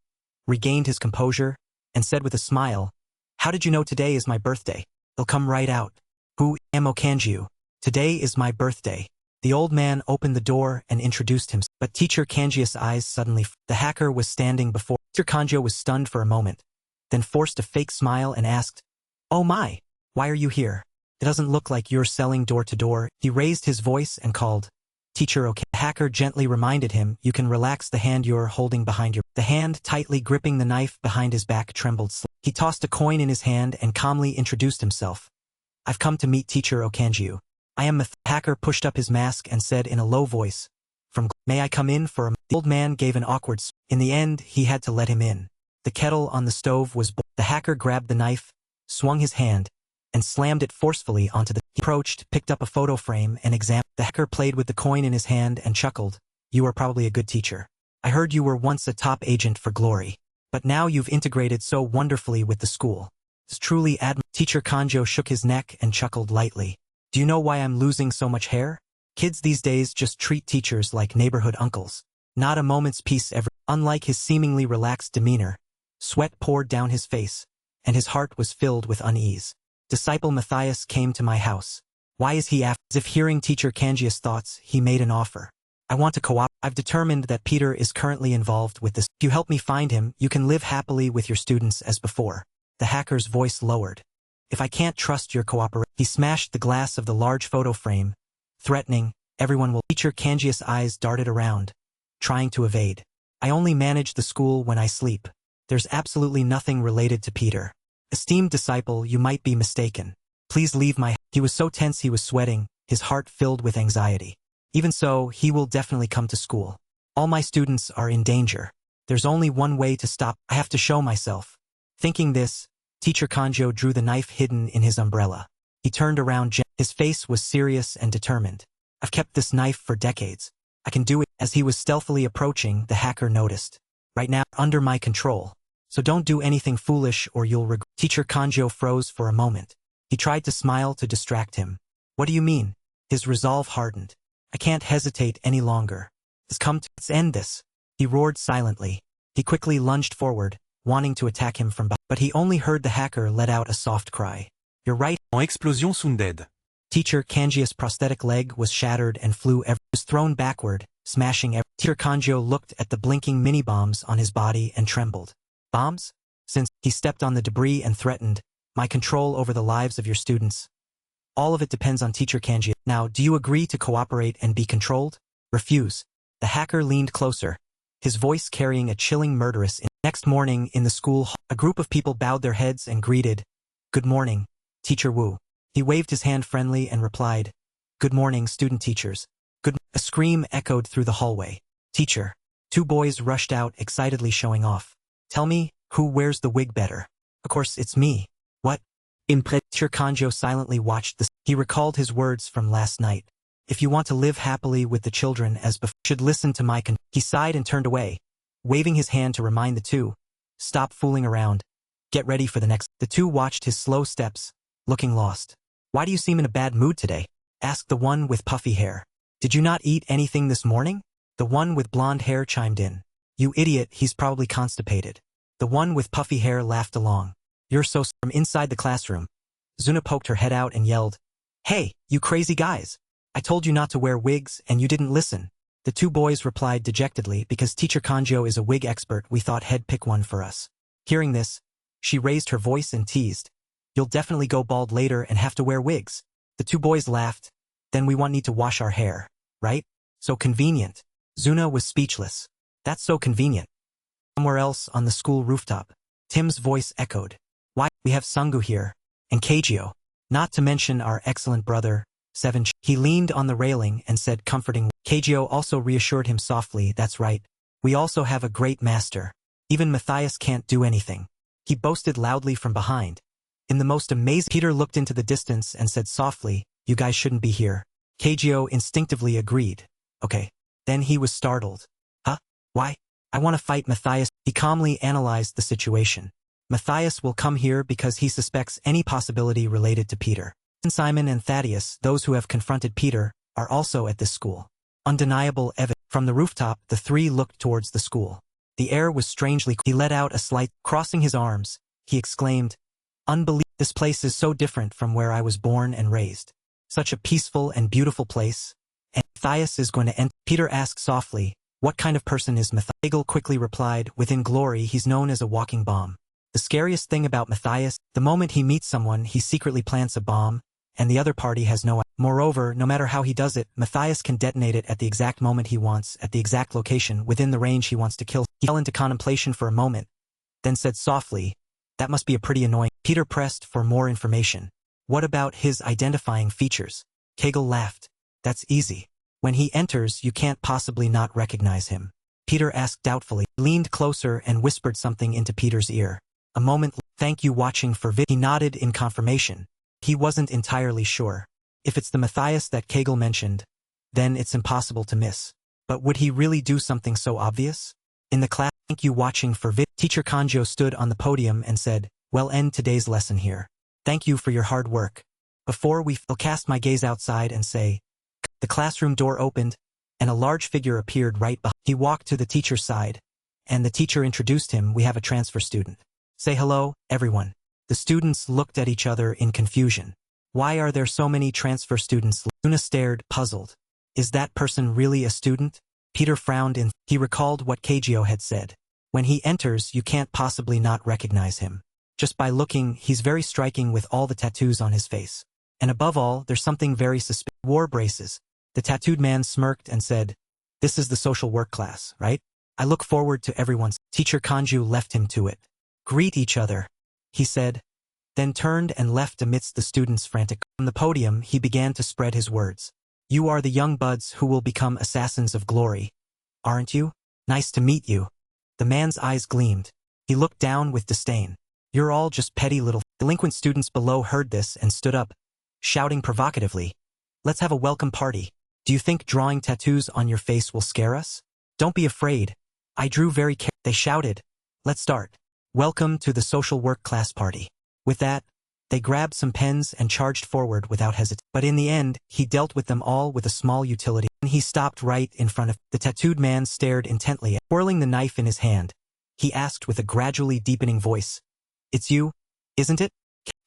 regained his composure, and said with a smile, how did you know today is my birthday? They'll come right out. Who am Okanju? Today is my birthday. The old man opened the door and introduced himself. But Teacher Kanji's eyes suddenly. The hacker was standing before. Teacher Kanjo was stunned for a moment, then forced a fake smile and asked, oh my, why are you here? It doesn't look like you're selling door to door. He raised his voice and called, Teacher OK. The hacker gently reminded him, you can relax the hand you're holding behind your. The hand tightly gripping the knife behind his back trembled slightly. He tossed a coin in his hand and calmly introduced himself. I've come to meet Teacher Okanju. I am the hacker pushed up his mask and said in a low voice, may I come in for a. The old man gave an awkward. In the end, he had to let him in. The kettle on the stove was. The hacker grabbed the knife, swung his hand, and slammed it forcefully onto the... He approached, picked up a photo frame, and examined. The hacker played with the coin in his hand and chuckled. You are probably a good teacher. I heard you were once a top agent for Glory. But now you've integrated so wonderfully with the school. It's truly admirable. Teacher Kanjo shook his neck and chuckled lightly. Do you know why I'm losing so much hair? Kids these days just treat teachers like neighborhood uncles. Not a moment's peace ever. Unlike his seemingly relaxed demeanor, sweat poured down his face, and his heart was filled with unease. Disciple Matthias came to my house. Why is he after? As if hearing teacher Kanji's thoughts, he made an offer. I want to cooperate. I've determined that Peter is currently involved with this. If you help me find him, you can live happily with your students as before. The hacker's voice lowered. If I can't trust your cooperation... He smashed the glass of the large photo frame, threatening, everyone will... Teacher Kanji's eyes darted around, trying to evade. I only manage the school when I sleep. There's absolutely nothing related to Peter. Esteemed disciple, you might be mistaken. Please leave my... He was so tense he was sweating, his heart filled with anxiety. Even so, he will definitely come to school. All my students are in danger. There's only one way to stop. I have to show myself. Thinking this, Teacher Kanjo drew the knife hidden in his umbrella. He turned around. His face was serious and determined. I've kept this knife for decades. I can do it. As he was stealthily approaching, the hacker noticed. Right now, under my control. So don't do anything foolish or you'll regret. Teacher Kanjo froze for a moment. He tried to smile to distract him. What do you mean? His resolve hardened. I can't hesitate any longer. Let's end this. He roared silently. He quickly lunged forward, wanting to attack him from behind. But he only heard the hacker let out a soft cry. You're right. En explosion Sunded. Teacher Kanji's prosthetic leg was shattered and was thrown backward, smashing every... Teacher Kanjo looked at the blinking mini-bombs on his body and trembled. Bombs? Since he stepped on the debris and threatened, my control over the lives of your students. All of it depends on Teacher Kanji. Now, do you agree to cooperate and be controlled? Refuse. The hacker leaned closer, his voice carrying a chilling murderous... Next morning, in the school hall, a group of people bowed their heads and greeted, Good morning, Teacher Wu. He waved his hand friendly and replied, Good morning, student teachers. A scream echoed through the hallway. Teacher. Two boys rushed out, excitedly showing off. Tell me, who wears the wig better? Of course, it's me. What? Teacher Kanjo silently watched this. He recalled his words from last night. If you want to live happily with the children as before, should listen to my He sighed and turned away, waving his hand to remind the two. Stop fooling around. Get ready for the next. The two watched his slow steps, looking lost. Why do you seem in a bad mood today? Asked the one with puffy hair. Did you not eat anything this morning? The one with blonde hair chimed in. You idiot, he's probably constipated. The one with puffy hair laughed along. You're so... From inside the classroom, Zuna poked her head out and yelled, Hey, you crazy guys! I told you not to wear wigs and you didn't listen. The two boys replied dejectedly, because Teacher Kanjo is a wig expert, we thought he'd pick one for us. Hearing this, she raised her voice and teased. You'll definitely go bald later and have to wear wigs. The two boys laughed. Then we won't need to wash our hair, right? So convenient. Zuna was speechless. That's so convenient. Somewhere else on the school rooftop, Tim's voice echoed. Why, we have Sungu here. And Keijio. Not to mention our excellent brother, Seven. He leaned on the railing and said comforting. Keijio also reassured him softly, that's right. We also have a great master. Even Matthias can't do anything. He boasted loudly from behind. In the most amazing... Peter looked into the distance and said softly, you guys shouldn't be here. Keijio instinctively agreed. Okay. Then he was startled. Huh? Why? I want to fight Matthias. He calmly analyzed the situation. Matthias will come here because he suspects any possibility related to Peter. Simon and Thaddeus, those who have confronted Peter, are also at this school. Undeniable evidence. From the rooftop, the three looked towards the school. The air was strangely... He let out a slight... Crossing his arms, he exclaimed, Unbelievable. This place is so different from where I was born and raised. Such a peaceful and beautiful place. And Matthias is going to enter. Peter asked softly, what kind of person is Matthias? Hegel quickly replied, within Glory he's known as a walking bomb. The scariest thing about Matthias, the moment he meets someone he secretly plants a bomb, and the other party has no idea. Moreover, no matter how he does it, Matthias can detonate it at the exact moment he wants, at the exact location, within the range he wants to kill. He fell into contemplation for a moment, then said softly, that must be a pretty annoying... Peter pressed for more information. What about his identifying features? Kegel laughed. That's easy. When he enters, you can't possibly not recognize him. Peter asked doubtfully, leaned closer and whispered something into Peter's ear. A moment, thank you watching for vid. He nodded in confirmation. He wasn't entirely sure. If it's the Matthias that Kegel mentioned, then it's impossible to miss. But would he really do something so obvious? In the class, thank you watching for Teacher Kanjo stood on the podium and said, "We'll end today's lesson here. Thank you for your hard work. Before I'll cast my gaze outside and say," the classroom door opened, and a large figure appeared right behind. He walked to the teacher's side, and the teacher introduced him. "We have a transfer student. Say hello, everyone." The students looked at each other in confusion. Why are there so many transfer students? Luna stared, puzzled. Is that person really a student? Peter frowned and he recalled what Kageo had said. When he enters, you can't possibly not recognize him. Just by looking, he's very striking with all the tattoos on his face. And above all, there's something very suspicious. War braces. The tattooed man smirked and said, "This is the social work class, right? I look forward to everyone's." Teacher Kanju left him to it. "Greet each other," he said, then turned and left amidst the students' frantic. On the podium, he began to spread his words. "You are the young buds who will become assassins of glory, aren't you? Nice to meet you." The man's eyes gleamed. He looked down with disdain. "You're all just petty little..." Delinquent students below heard this and stood up, shouting provocatively, "Let's have a welcome party. Do you think drawing tattoos on your face will scare us? Don't be afraid. I drew very carefully." They shouted, "Let's start. Welcome to the social work class party." With that, they grabbed some pens and charged forward without hesitation. But in the end, he dealt with them all with a small utility. He stopped right in front of the tattooed man, stared intently at, twirling the knife in his hand. He asked with a gradually deepening voice, "It's you, isn't it?"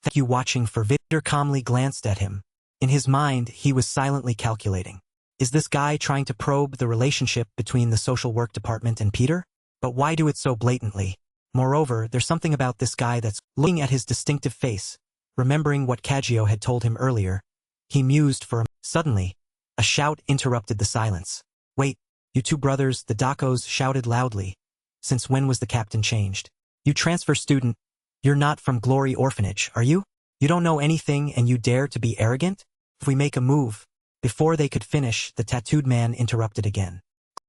"Thank you watching for Victor." Calmly glanced at him. In his mind, he was silently calculating. Is this guy trying to probe the relationship between the social work department and Peter? But why do it so blatantly? Moreover, there's something about this guy that's... Looking at his distinctive face, remembering what Kageo had told him earlier, he mused for a... Suddenly, a shout interrupted the silence. "Wait, you two brothers," the Dakos shouted loudly. "Since when was the captain changed? You transfer student, you're not from Glory Orphanage, are you? You don't know anything and you dare to be arrogant? If we make a move..." Before they could finish, the tattooed man interrupted again.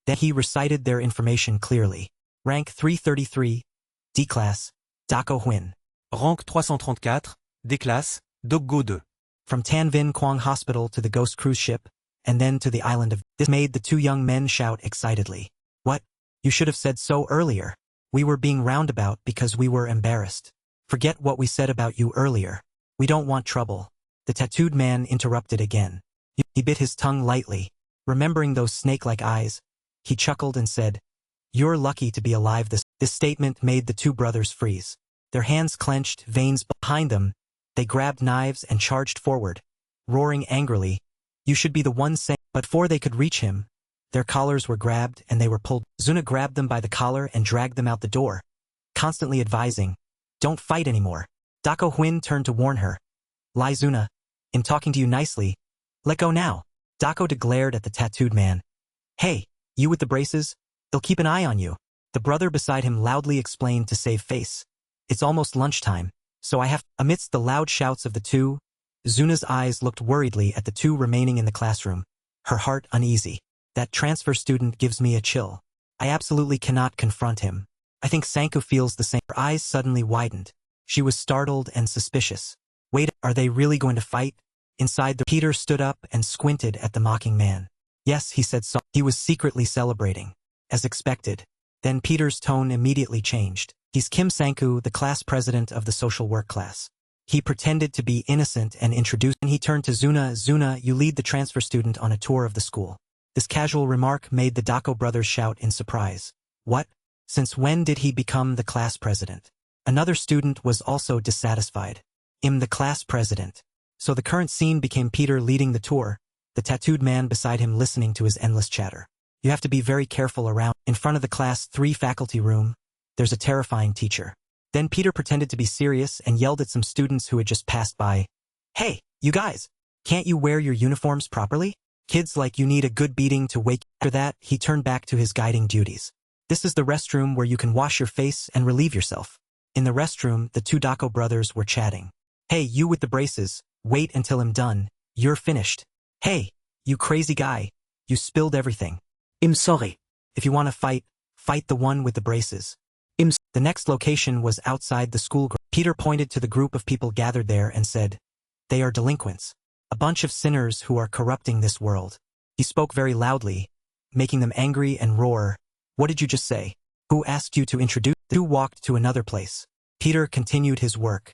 Then he recited their information clearly. Rank 333, D-Class, Dako Huin. Rank 334, D-Class, Doggo 2. From Tan Vin Quang Hospital to the Ghost cruise ship, and then to the island of... This made the two young men shout excitedly. "What? You should have said so earlier. We were being roundabout because we were embarrassed. Forget what we said about you earlier. We don't want trouble." The tattooed man interrupted again. He bit his tongue lightly. Remembering those snake-like eyes, he chuckled and said, "You're lucky to be alive." This statement made the two brothers freeze. Their hands clenched, veins behind them. They grabbed knives and charged forward, roaring angrily, "You should be the one saying..." But before they could reach him, their collars were grabbed and they were pulled. Zuna grabbed them by the collar and dragged them out the door, constantly advising, "Don't fight anymore." Dako Huin turned to warn her. "Lai Zuna, I'm talking to you nicely. Let go now." Dako glared at the tattooed man. "Hey, you with the braces? They'll keep an eye on you." The brother beside him loudly explained to save face. "It's almost lunchtime, so I have..." Amidst the loud shouts of the two, Zuna's eyes looked worriedly at the two remaining in the classroom, her heart uneasy. "That transfer student gives me a chill. I absolutely cannot confront him. I think Sanku feels the same." Her eyes suddenly widened. She was startled and suspicious. "Wait, are they really going to fight?" Inside Peter stood up and squinted at the mocking man. "Yes," he said so. He was secretly celebrating. As expected. Then Peter's tone immediately changed. "He's Kim Sanku, the class president of the social work class." He pretended to be innocent and introduced, and he turned to Zuna. "Zuna, you lead the transfer student on a tour of the school." This casual remark made the Dako brothers shout in surprise. "What? Since when did he become the class president?" Another student was also dissatisfied. "I'm the class president." So the current scene became Peter leading the tour, the tattooed man beside him listening to his endless chatter. "You have to be very careful around." In front of the class 3 faculty room, there's a terrifying teacher. Then Peter pretended to be serious and yelled at some students who had just passed by. "Hey, you guys, can't you wear your uniforms properly? Kids like you need a good beating to wake." After that, he turned back to his guiding duties. "This is the restroom where you can wash your face and relieve yourself." In the restroom, the two Dako brothers were chatting. "Hey, you with the braces, wait until I'm done. You're finished. Hey, you crazy guy, you spilled everything. I'm sorry. If you want to fight, fight the one with the braces." The next location was outside the school. Peter pointed to the group of people gathered there and said, They are delinquents. A bunch of sinners who are corrupting this world. He spoke very loudly, making them angry and roar. What did you just say? Who asked you to introduce? The two walked to another place. Peter continued his work.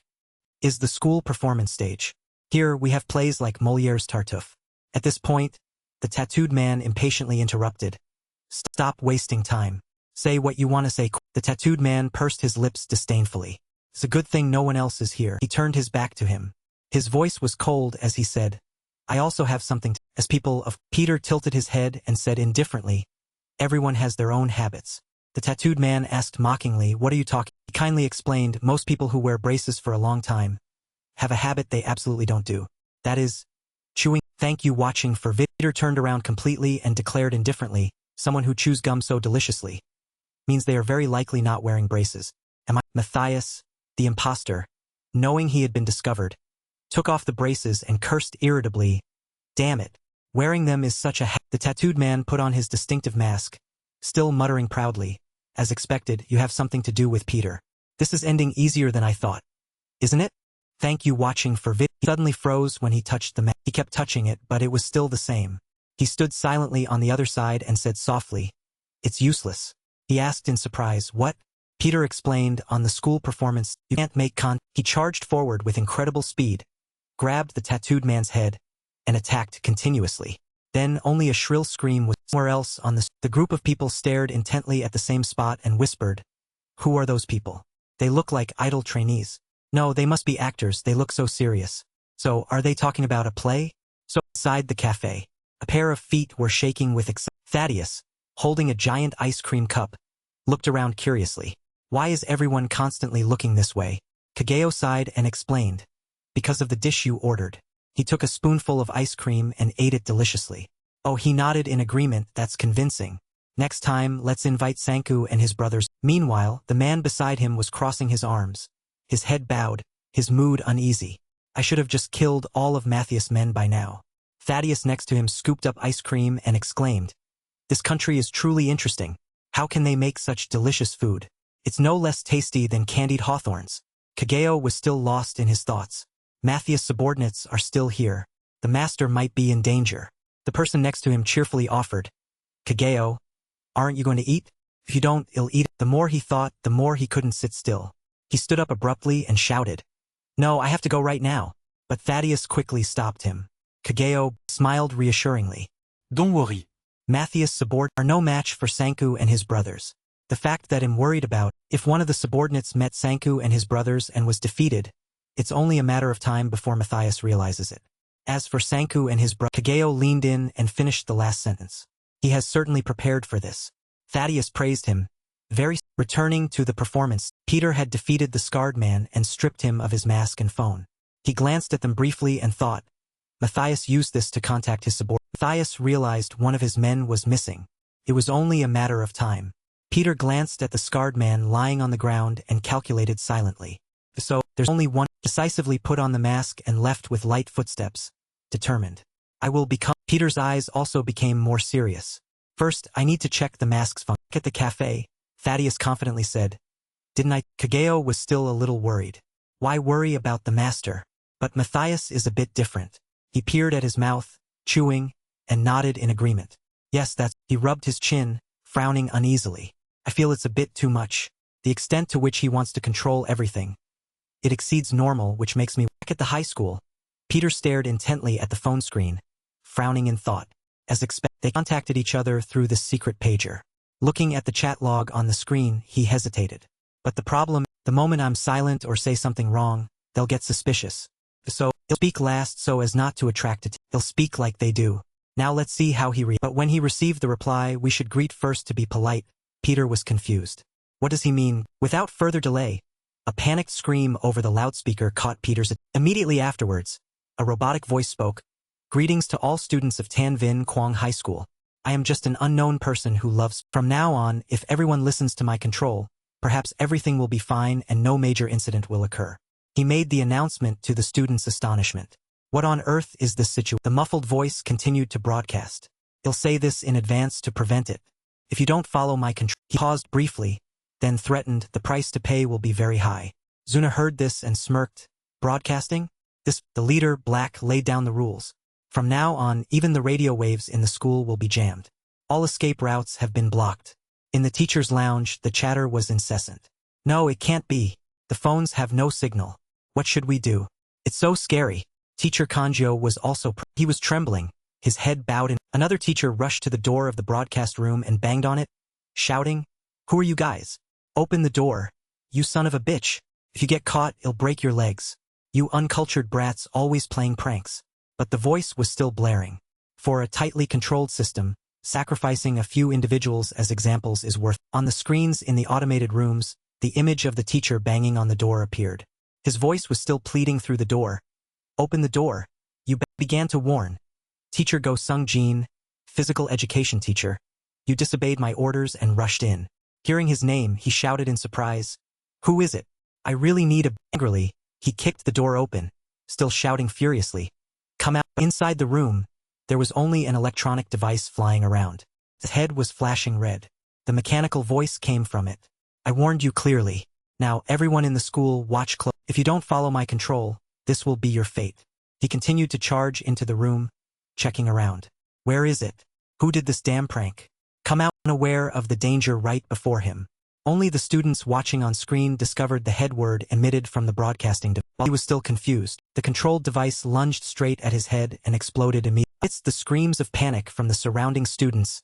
Is the school performance stage. Here we have plays like Moliere's Tartuffe. At this point, the tattooed man impatiently interrupted. Stop wasting time. Say what you want to say. The tattooed man pursed his lips disdainfully. It's a good thing no one else is here. He turned his back to him. His voice was cold as he said, I also have something to. As people of Peter tilted his head and said indifferently, everyone has their own habits. The tattooed man asked mockingly, what are you talking? He kindly explained, most people who wear braces for a long time have a habit they absolutely don't do. That is, chewing. Thank you watching for vid. Peter turned around completely and declared indifferently, someone who chews gum so deliciously means they are very likely not wearing braces. Am I? Matthias, the imposter, knowing he had been discovered, took off the braces and cursed irritably. Damn it. Wearing them is such a The tattooed man put on his distinctive mask, still muttering proudly. As expected, you have something to do with Peter. This is ending easier than I thought. Isn't it? Thank you watching for vid. He suddenly froze when he touched the mask. He kept touching it, but it was still the same. He stood silently on the other side and said softly, it's useless. He asked in surprise, what? Peter explained, on the school performance, you can't make He charged forward with incredible speed, grabbed the tattooed man's head, and attacked continuously. Then only a shrill scream was somewhere else on the group of people stared intently at the same spot and whispered, who are those people? They look like idle trainees. No, they must be actors, they look so serious. So, are they talking about a play? So, inside the cafe, a pair of feet were shaking with excitement. Thaddeus, holding a giant ice cream cup, looked around curiously. Why is everyone constantly looking this way? Kageo sighed and explained. Because of the dish you ordered. He took a spoonful of ice cream and ate it deliciously. Oh, he nodded in agreement, that's convincing. Next time, let's invite Sanku and his brothers. Meanwhile, the man beside him was crossing his arms. His head bowed, his mood uneasy. I should have just killed all of Matthias' men by now. Thaddeus next to him scooped up ice cream and exclaimed, this country is truly interesting. How can they make such delicious food? It's no less tasty than candied hawthorns. Kageo was still lost in his thoughts. Matthias' subordinates are still here. The master might be in danger. The person next to him cheerfully offered, Kageo, aren't you going to eat? If you don't, I'll eat. The more he thought, the more he couldn't sit still. He stood up abruptly and shouted, no, I have to go right now. But Thaddeus quickly stopped him. Kageo smiled reassuringly. Don't worry. Matthias' subordinates are no match for Sanku and his brothers. The fact that I'm worried about, if one of the subordinates met Sanku and his brothers and was defeated, it's only a matter of time before Matthias realizes it. As for Sanku and his brother, Kageo leaned in and finished the last sentence. He has certainly prepared for this. Thaddeus praised him. Returning to the performance, Peter had defeated the scarred man and stripped him of his mask and phone. He glanced at them briefly and thought, Matthias used this to contact his subordinate. Matthias realized one of his men was missing. It was only a matter of time. Peter glanced at the scarred man lying on the ground and calculated silently. So, there's only one. Decisively put on the mask and left with light footsteps. Determined. I will become. Peter's eyes also became more serious. First, I need to check the mask's function. At the cafe, Thaddeus confidently said, didn't I? Kageo was still a little worried. Why worry about the master? But Matthias is a bit different. He peered at his mouth, chewing, and nodded in agreement. Yes, that's. He rubbed his chin, frowning uneasily. I feel it's a bit too much. The extent to which he wants to control everything. It exceeds normal, which makes me. Back at the high school, Peter stared intently at the phone screen, frowning in thought. As expected, they contacted each other through the secret pager. Looking at the chat log on the screen, he hesitated. But the problem, the moment I'm silent or say something wrong, they'll get suspicious. So, he'll speak last so as not to attract attention. He'll speak like they do. Now let's see how he But when he received the reply, we should greet first to be polite, Peter was confused. What does he mean? Without further delay, a panicked scream over the loudspeaker caught Peter's attention. Immediately afterwards, a robotic voice spoke. Greetings to all students of Tan Vinh Quang High School. I am just an unknown person who loves. From now on, if everyone listens to my control, perhaps everything will be fine and no major incident will occur. He made the announcement to the students' astonishment. What on earth is this situation? The muffled voice continued to broadcast. I'll say this in advance to prevent it. If you don't follow my control. He paused briefly, then threatened the price to pay will be very high. Zuna heard this and smirked. Broadcasting? The leader, Black, laid down the rules. From now on, even the radio waves in the school will be jammed. All escape routes have been blocked. In the teacher's lounge, the chatter was incessant. No, it can't be. The phones have no signal. What should we do? It's so scary. Teacher Kanjo was also he was trembling, his head bowed in. Another teacher rushed to the door of the broadcast room and banged on it, shouting, "Who are you guys? Open the door. You son of a bitch. If you get caught, it'll break your legs. You uncultured brats always playing pranks." But the voice was still blaring. For a tightly controlled system, sacrificing a few individuals as examples is worth. On the screens in the automated rooms, the image of the teacher banging on the door appeared. His voice was still pleading through the door. "Open the door. You began to warn. Teacher Go Sung Jin, physical education teacher. You disobeyed my orders and rushed in." Hearing his name, he shouted in surprise, "Who is it? I really need a..." Angrily, he kicked the door open, still shouting furiously, "Come out." Inside the room, there was only an electronic device flying around. His head was flashing red. The mechanical voice came from it. "I warned you clearly. Now everyone in the school watch close. If you don't follow my control, this will be your fate." He continued to charge into the room, checking around. Where is it? Who did this damn prank? Come out. Unaware of the danger right before him. Only the students watching on screen discovered the head word emitted from the broadcasting device. While he was still confused, the controlled device lunged straight at his head and exploded immediately. It's the screams of panic from the surrounding students.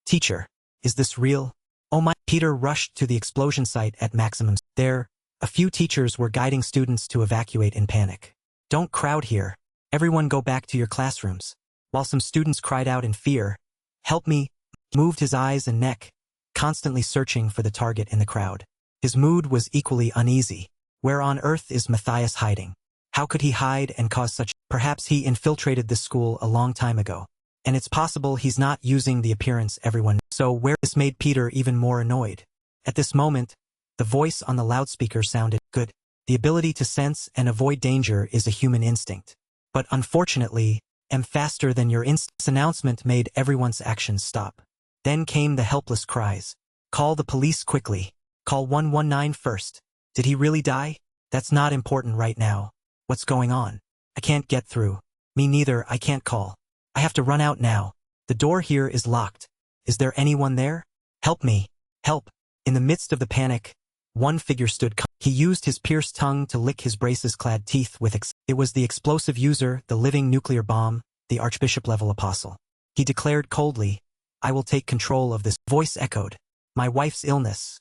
"Teacher, is this real? Oh my..." Peter rushed to the explosion site at maximum. There, a few teachers were guiding students to evacuate in panic. "Don't crowd here. Everyone go back to your classrooms." While some students cried out in fear, "Help me," moved his eyes and neck, constantly searching for the target in the crowd. His mood was equally uneasy. Where on earth is Matthias hiding? How could he hide and cause such... Perhaps he infiltrated this school a long time ago. And it's possible he's not using the appearance everyone... So where... This made Peter even more annoyed. At this moment, the voice on the loudspeaker sounded good. The ability to sense and avoid danger is a human instinct. But unfortunately, I'm faster than your instinct. This announcement made everyone's actions stop. Then came the helpless cries. "Call the police quickly. Call 119 first. Did he really die? That's not important right now. What's going on? I can't get through. Me neither, I can't call. I have to run out now. The door here is locked. Is there anyone there? Help me. Help." In the midst of the panic, one figure stood. He used his pierced tongue to lick his braces-clad teeth with It was the explosive user, the living nuclear bomb, the Archbishop-level apostle. He declared coldly, "I will take control of this." Voice echoed, "My wife's illness.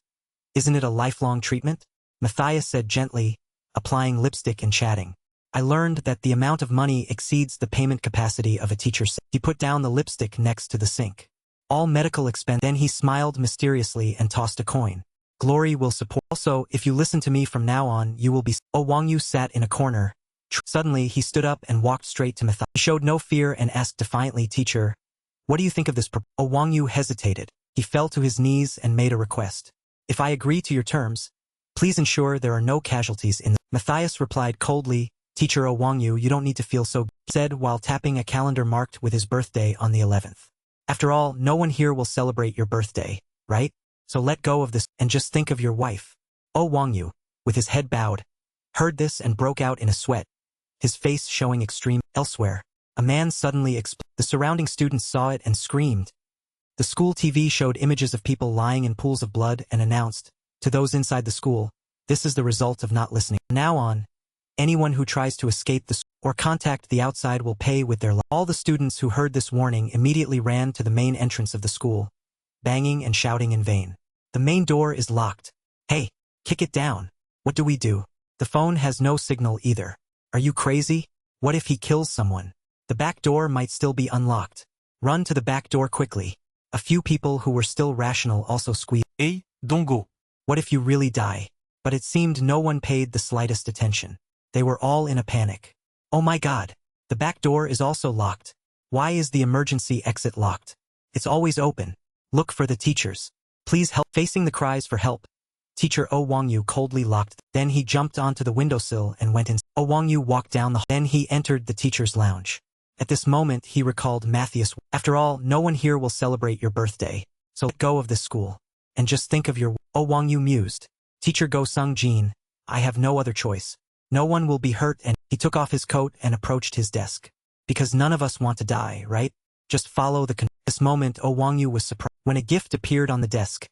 Isn't it a lifelong treatment?" Matthias said gently, applying lipstick and chatting. "I learned that the amount of money exceeds the payment capacity of a teacher." He put down the lipstick next to the sink. "All medical expense." Then he smiled mysteriously and tossed a coin. "Glory will support. Also, if you listen to me from now on, you will be..." Oh, Wang Yu sat in a corner. Suddenly, he stood up and walked straight to Matthias. He showed no fear and asked defiantly, "Teacher, what do you think of this?" Oh, Wang Yu hesitated. He fell to his knees and made a request. "If I agree to your terms, please ensure there are no casualties in the..." Matthias replied coldly, "Teacher Oh Wang Yu, you don't need to feel so," said while tapping a calendar marked with his birthday on the 11th. "After all, no one here will celebrate your birthday, right? So let go of this and just think of your wife." Oh Wang Yu, with his head bowed, heard this and broke out in a sweat, his face showing extreme. Elsewhere, a man suddenly exploded. The surrounding students saw it and screamed. The school TV showed images of people lying in pools of blood and announced, to those inside the school, "This is the result of not listening. From now on, anyone who tries to escape the school or contact the outside will pay with their life." All the students who heard this warning immediately ran to the main entrance of the school, banging and shouting in vain. "The main door is locked. Hey, kick it down. What do we do? The phone has no signal either. Are you crazy? What if he kills someone? The back door might still be unlocked. Run to the back door quickly." A few people who were still rational also squealed. Hey, don't go. What if you really die? But it seemed no one paid the slightest attention. They were all in a panic. "Oh my God. The back door is also locked. Why is the emergency exit locked? It's always open. Look for the teachers. Please help." Facing the cries for help, Teacher Oh Wang Yu coldly locked. Then he jumped onto the windowsill and went in. Oh Wang Yu walked down the hall. Then he entered the teacher's lounge. At this moment he recalled Matthias. "After all, no one here will celebrate your birthday. So let go of this school. And just think of your..." Oh Wang Yu mused. "Teacher Go Sung Jin, I have no other choice. No one will be hurt, and he took off his coat and approached his desk. Because none of us want to die, right? Just follow the This moment, Oh Wangyu was surprised when a gift appeared on the desk.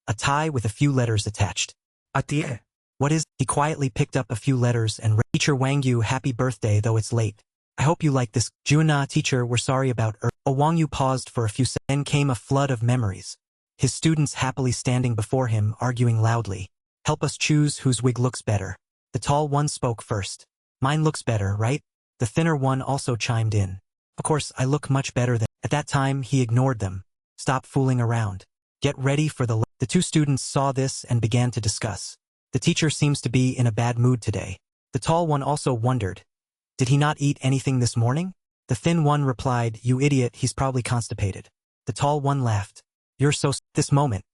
A tie with a few letters attached. Atie. What is? He quietly picked up a few letters and read, Teacher Wangyu, happy birthday though it's late. I hope you like this. Juna, teacher, we're sorry about Oh Wangyu paused for a few seconds. Then came a flood of memories. His students happily standing before him, arguing loudly. Help us choose whose wig looks better. The tall one spoke first. Mine looks better, right? The thinner one also chimed in. Of course, I look much better than. At that time, he ignored them. Stop fooling around. Get ready for the. The two students saw this and began to discuss. The teacher seems to be in a bad mood today. The tall one also wondered. Did he not eat anything this morning? The thin one replied, you idiot, he's probably constipated. The tall one laughed. You're so. This moment,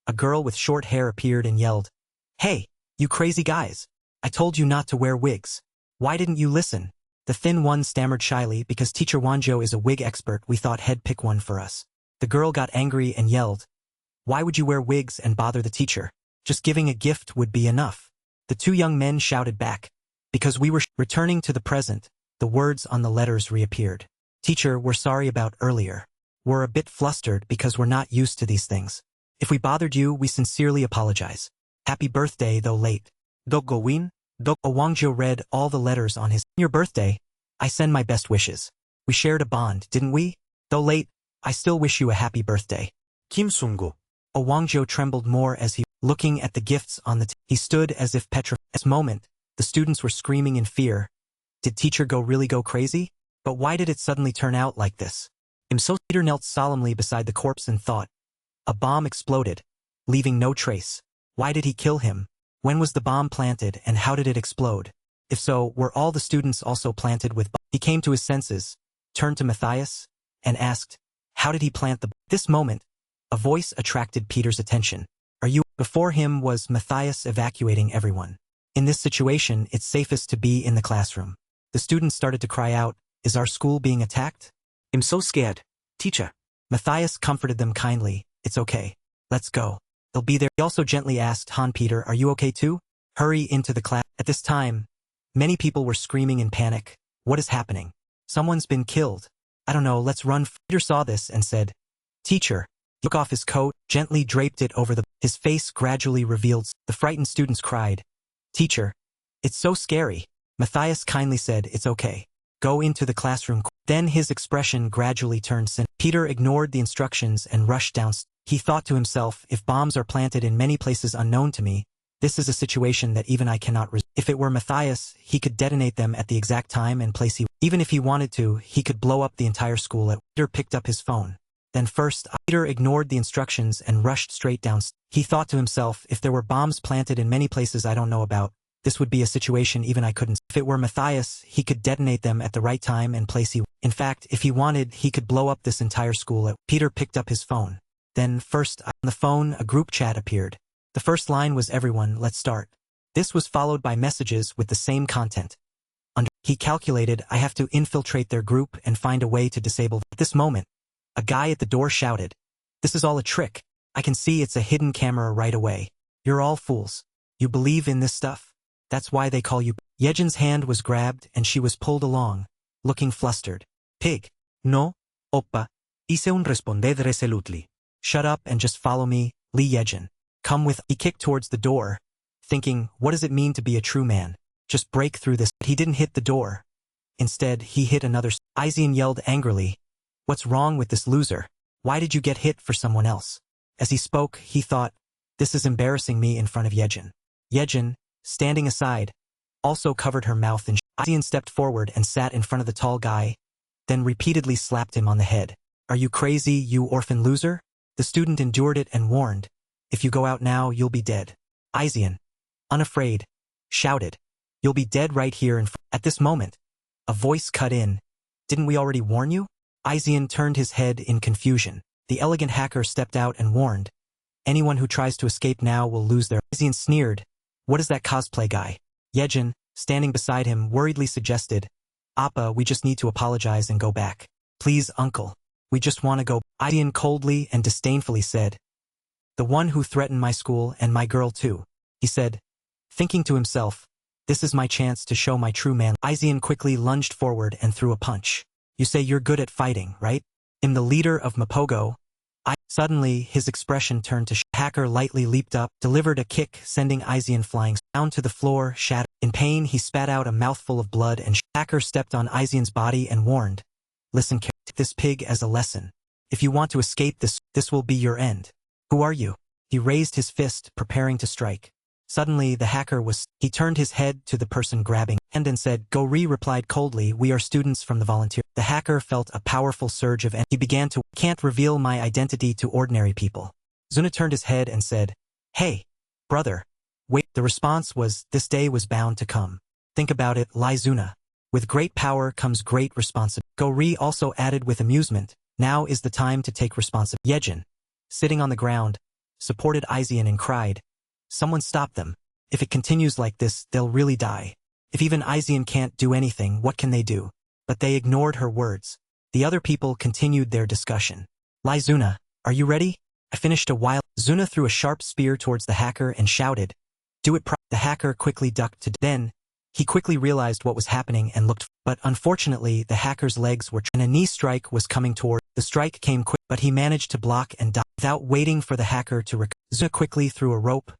a girl with short hair appeared and yelled. Hey, you crazy guys. I told you not to wear wigs. Why didn't you listen? The thin one stammered shyly, because Teacher Wanjo is a wig expert, we thought he'd pick one for us. The girl got angry and yelled. Why would you wear wigs and bother the teacher? Just giving a gift would be enough. The two young men shouted back. Because we were returning to the present, the words on the letters reappeared. Teacher, we're sorry about earlier. We're a bit flustered because we're not used to these things. If we bothered you, we sincerely apologize. Happy birthday though late. Dogowin. Wangjo read all the letters on his. Your birthday, I send my best wishes. We shared a bond, didn't we? Though late, I still wish you a happy birthday. Kim Sungo. Wangjo trembled more as he, looking at the gifts on the he stood as if petrified. At this moment, the students were screaming in fear. Did teacher really go crazy? But why did it suddenly turn out like this? Peter knelt solemnly beside the corpse and thought. A bomb exploded, leaving no trace. Why did he kill him? When was the bomb planted and how did it explode? If so, were all the students also planted with bombs? He came to his senses, turned to Matthias, and asked, how did he plant the bomb? This moment, a voice attracted Peter's attention. Are you? Before him was Matthias evacuating everyone. In this situation, it's safest to be in the classroom. The students started to cry out, is our school being attacked? I'm so scared, teacher. Matthias comforted them kindly, it's okay. Let's go. They'll be there. He also gently asked Han Peter, are you okay too? Hurry into the class. At this time, many people were screaming in panic. What is happening? Someone's been killed. I don't know, let's run. Peter saw this and said, Teacher. He took off his coat, gently draped it over his face gradually revealed. The frightened students cried, Teacher. It's so scary. Matthias kindly said, it's okay. Go into the classroom. Then his expression gradually turned sinister. Peter ignored the instructions and rushed down. He thought to himself, if bombs are planted in many places unknown to me, this is a situation that even I cannot resolve. If it were Matthias, he could detonate them at the exact time and place even if he wanted to, he could blow up the entire school. Peter picked up his phone. Then first, Peter ignored the instructions and rushed straight down. He thought to himself, if there were bombs planted in many places I don't know about, this would be a situation even I couldn't. If it were Matthias, he could detonate them at the right time and place in fact, if he wanted, he could blow up this entire school. Peter picked up his phone. Then first, on the phone, a group chat appeared. The first line was everyone, let's start. This was followed by messages with the same content. He calculated, I have to infiltrate their group and find a way to disable. At this moment, a guy at the door shouted, this is all a trick. I can see it's a hidden camera right away. You're all fools. You believe in this stuff? That's why they call you. Yejin's hand was grabbed and she was pulled along, looking flustered. Pig. No, oppa. Hice un responder resolutely. Shut up and just follow me, Lee Yejin. Come with. He kicked towards the door, thinking, what does it mean to be a true man? Just break through this. He didn't hit the door. Instead, he hit another. Aizian yelled angrily, what's wrong with this loser? Why did you get hit for someone else? As he spoke, he thought, this is embarrassing me in front of Yejin. Yejin, standing aside, also covered her mouth and Aizian stepped forward and sat in front of the tall guy, then repeatedly slapped him on the head. Are you crazy, you orphan loser? The student endured it and warned, if you go out now, you'll be dead. Aizian, unafraid, shouted, you'll be dead right here in front. At this moment, a voice cut in, didn't we already warn you? Aizian turned his head in confusion. The elegant hacker stepped out and warned, anyone who tries to escape now will lose their. Aizian sneered, what is that cosplay guy? Yejin, standing beside him, worriedly suggested, Appa, we just need to apologize and go back. Please, uncle. We just want to go. Aizian coldly and disdainfully said, the one who threatened my school and my girl too. He said, thinking to himself, This is my chance to show my true man. Aizian quickly lunged forward and threw a punch. You say you're good at fighting, right? I'm the leader of Mapogo. Suddenly, his expression turned to Hacker lightly leaped up, delivered a kick, sending Aizian flying down to the floor, shattered. In pain, he spat out a mouthful of blood and Hacker stepped on Aizian's body and warned, listen, take this pig as a lesson. If you want to escape this will be your end. Who are you? He raised his fist, preparing to strike. Suddenly, the hacker he turned his head to the person grabbing and said, Go-ri replied coldly, we are students from the volunteer. The hacker felt a powerful surge of he began to, can't reveal my identity to ordinary people. Zuna turned his head and said, Hey, brother. Wait, the response was, this day was bound to come. Think about it, Lai Zuna. With great power comes great responsibility. Go-ri also added with amusement, now is the time to take responsibility. Yejin, sitting on the ground, supported Aizian and cried, Someone stop them. If it continues like this, they'll really die. If even Aizian can't do anything, what can they do? But they ignored her words. The other people continued their discussion. Lai Zuna, are you ready? I finished a while. Zuna threw a sharp spear towards the hacker and shouted, Do it The hacker quickly ducked to then. He quickly realized what was happening and looked, but unfortunately the hacker's legs were and a knee strike was coming toward. The strike came quick, but he managed to block and die. Without waiting for the hacker to recover, Zuna quickly threw a rope,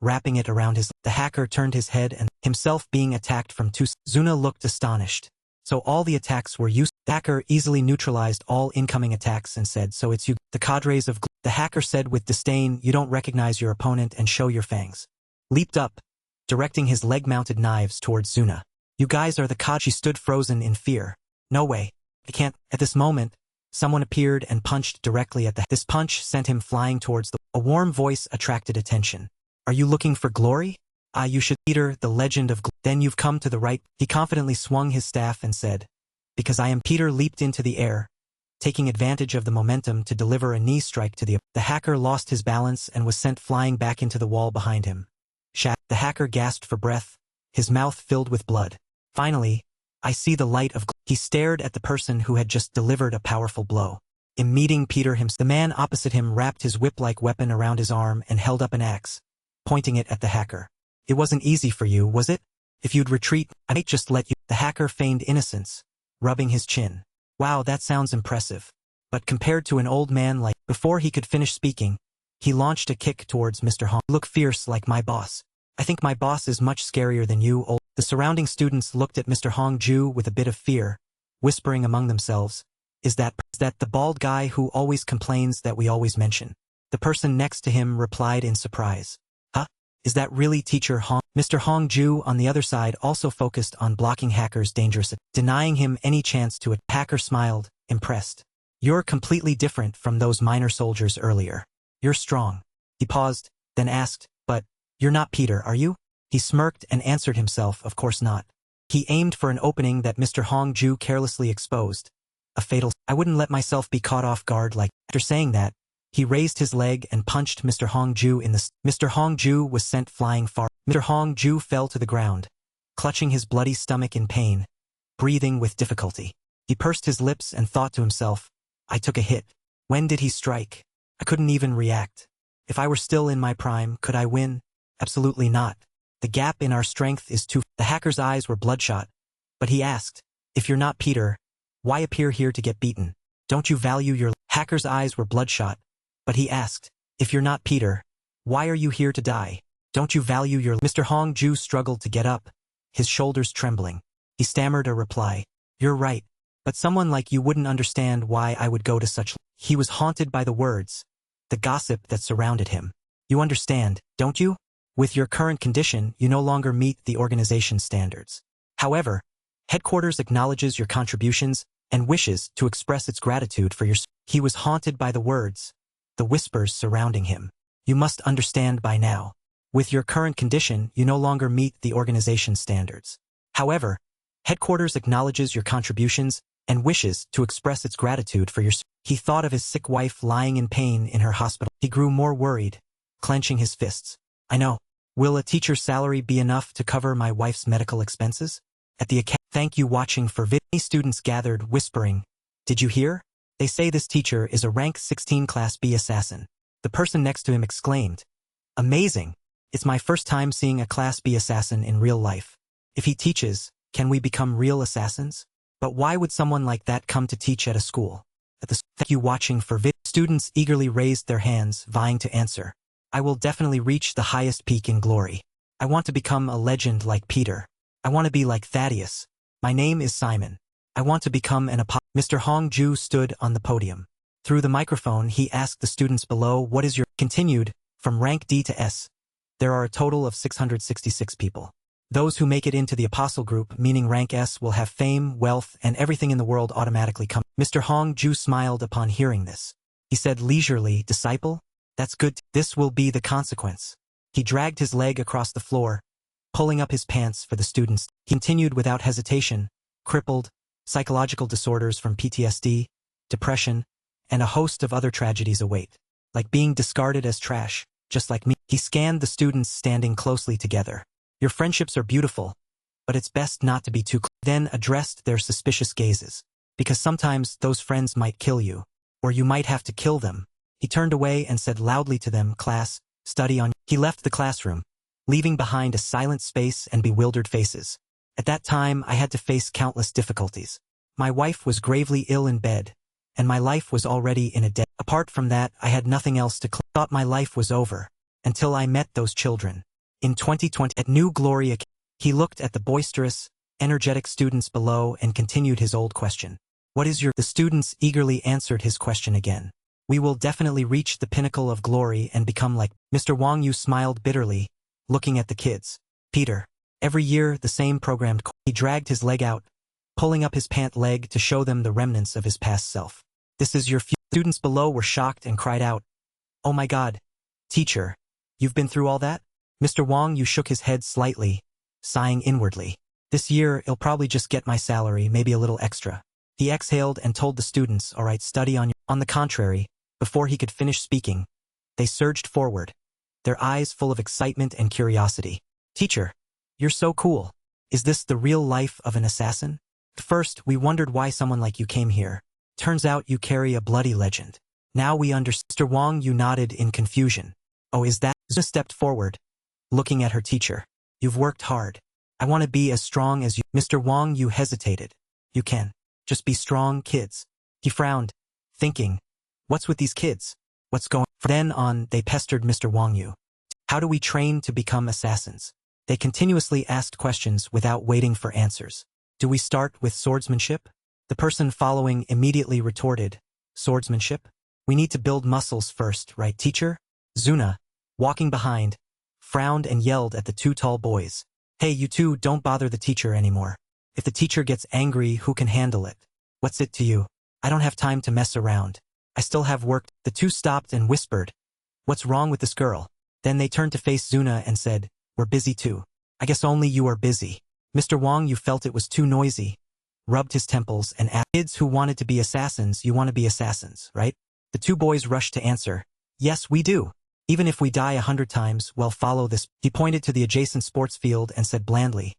wrapping it around the hacker turned his head and, himself being attacked from two. Zuna looked astonished. So all the attacks were used. The hacker easily neutralized all incoming attacks and said, So it's you, the cadres of The hacker said with disdain, You don't recognize your opponent and show your fangs. Leaped up, directing his leg-mounted knives towards Zuna. You guys are the She stood frozen in fear. No way. I can't. At this moment, someone appeared and punched directly at This punch sent him flying towards A warm voice attracted attention. Are you looking for glory? You should. Peter, the legend of Then you've come to the right. He confidently swung his staff and said, Because I am. Peter leaped into the air, taking advantage of the momentum to deliver a knee strike to the hacker lost his balance and was sent flying back into the wall behind him. The hacker gasped for breath, his mouth filled with blood. Finally, I see the light of He stared at the person who had just delivered a powerful blow. In meeting Peter himself, the man opposite him wrapped his whip-like weapon around his arm and held up an axe, pointing it at the hacker. It wasn't easy for you, was it? If you'd retreat, I might just let you. The hacker feigned innocence, rubbing his chin. Wow, that sounds impressive. But compared to an old man like, before he could finish speaking, he launched a kick towards Mr. Hong. Look fierce like my boss. I think my boss is much scarier than you, old. The surrounding students looked at Mr. Hong Ju with a bit of fear, whispering among themselves, Is that the bald guy who always complains that we always mention? The person next to him replied in surprise. Huh? Is that really Teacher Hong? Mr. Hong Ju on the other side also focused on blocking Hacker's dangerous, denying him any chance to it. Hacker smiled, impressed. You're completely different from those minor soldiers earlier. You're strong. He paused, then asked, But, you're not Peter, are you? He smirked and answered himself, Of course not. He aimed for an opening that Mr. Hong Ju carelessly exposed. A fatal. I wouldn't let myself be caught off guard like. After saying that, he raised his leg and punched Mr. Hong Ju in the. Mr. Hong Ju was sent flying far. Mr. Hong Ju fell to the ground, clutching his bloody stomach in pain, breathing with difficulty. He pursed his lips and thought to himself, I took a hit. When did he strike? I couldn't even react. If I were still in my prime, could I win? Absolutely not. The gap in our strength is too. The hacker's eyes were bloodshot, but he asked, If you're not Peter, why appear here to get beaten? Don't you value your. Hacker's eyes were bloodshot, but he asked, If you're not Peter, why are you here to die? Don't you value your. Mr. Hong Ju struggled to get up, his shoulders trembling. He stammered a reply. You're right, but someone like you wouldn't understand why I would go to such. He was haunted by the words, the gossip that surrounded him. You understand, don't you? With your current condition, you no longer meet the organization's standards. However, headquarters acknowledges your contributions and wishes to express its gratitude for your. He was haunted by the words, the whispers surrounding him. You must understand by now. With your current condition, you no longer meet the organization's standards. However, headquarters acknowledges your contributions and wishes to express its gratitude for your. He thought of his sick wife lying in pain in her hospital. He grew more worried, clenching his fists. I know. Will a teacher's salary be enough to cover my wife's medical expenses? At the academy. Thank you watching for vid. Many students gathered whispering, Did you hear? They say this teacher is a rank 16 Class B assassin. The person next to him exclaimed, Amazing. It's my first time seeing a Class B assassin in real life. If he teaches, can we become real assassins? But why would someone like that come to teach at a school? Thank you watching for Students eagerly raised their hands, vying to answer. I will definitely reach the highest peak in glory. I want to become a legend like Peter. I want to be like Thaddeus. My name is Simon. I want to become an apostle. Mr. Hong Ju stood on the podium. Through the microphone, he asked the students below, what is your... Continued, from rank D to S. There are a total of 666 people. Those who make it into the apostle group, meaning rank S, will have fame, wealth, and everything in the world automatically come. Mr. Hong Ju smiled upon hearing this. He said leisurely, disciple, that's good. This will be the consequence. He dragged his leg across the floor, pulling up his pants for the students. He continued without hesitation, crippled, psychological disorders from PTSD, depression, and a host of other tragedies await. Like being discarded as trash, just like me. He scanned the students standing closely together. Your friendships are beautiful, but it's best not to be too close. Then addressed their suspicious gazes, because sometimes those friends might kill you, or you might have to kill them. He turned away and said loudly to them, class, study on. He left the classroom, leaving behind a silent space and bewildered faces. At that time, I had to face countless difficulties. My wife was gravely ill in bed, and my life was already in a debt. Apart from that, I had nothing else to thought my life was over, until I met those children. In 2020, at New Glory, he looked at the boisterous, energetic students below and continued his old question. What is your... The students eagerly answered his question again. We will definitely reach the pinnacle of glory and become like... Mr. Wang Yu smiled bitterly, looking at the kids. Peter. Every year, the same programmed... He dragged his leg out, pulling up his pant leg to show them the remnants of his past self. This is your... Students below were shocked and cried out, oh my God. Teacher, you've been through all that? Mr. Wang Yu shook his head slightly, sighing inwardly. This year, I'll probably just get my salary, maybe a little extra. He exhaled and told the students, all right, study on your... On the contrary, before he could finish speaking, they surged forward, their eyes full of excitement and curiosity. Teacher, you're so cool. Is this the real life of an assassin? At first, we wondered why someone like you came here. Turns out you carry a bloody legend. Now we understand. Mr. Wang Yu nodded in confusion. Oh, is that... Zuna stepped forward, looking at her teacher. You've worked hard. I want to be as strong as you. Mr. Wang Yu hesitated. You can. Just be strong, kids. He frowned, thinking, what's with these kids? What's going... From then on, they pestered Mr. Wang Yu. How do we train to become assassins? They continuously asked questions without waiting for answers. Do we start with swordsmanship? The person following immediately retorted, swordsmanship? We need to build muscles first, right, teacher? Zuna, walking behind, frowned and yelled at the two tall boys. Hey, you two, don't bother the teacher anymore. If the teacher gets angry, who can handle it? What's it to you? I don't have time to mess around. I still have work. The two stopped and whispered, what's wrong with this girl? Then they turned to face Zuna and said, we're busy too. I guess only you are busy. Mr. Wang Yu felt it was too noisy, rubbed his temples and asked, kids who wanted to be assassins, you want to be assassins, right? The two boys rushed to answer, yes, we do. Even if we die 100 times, well, follow this. He pointed to the adjacent sports field and said blandly.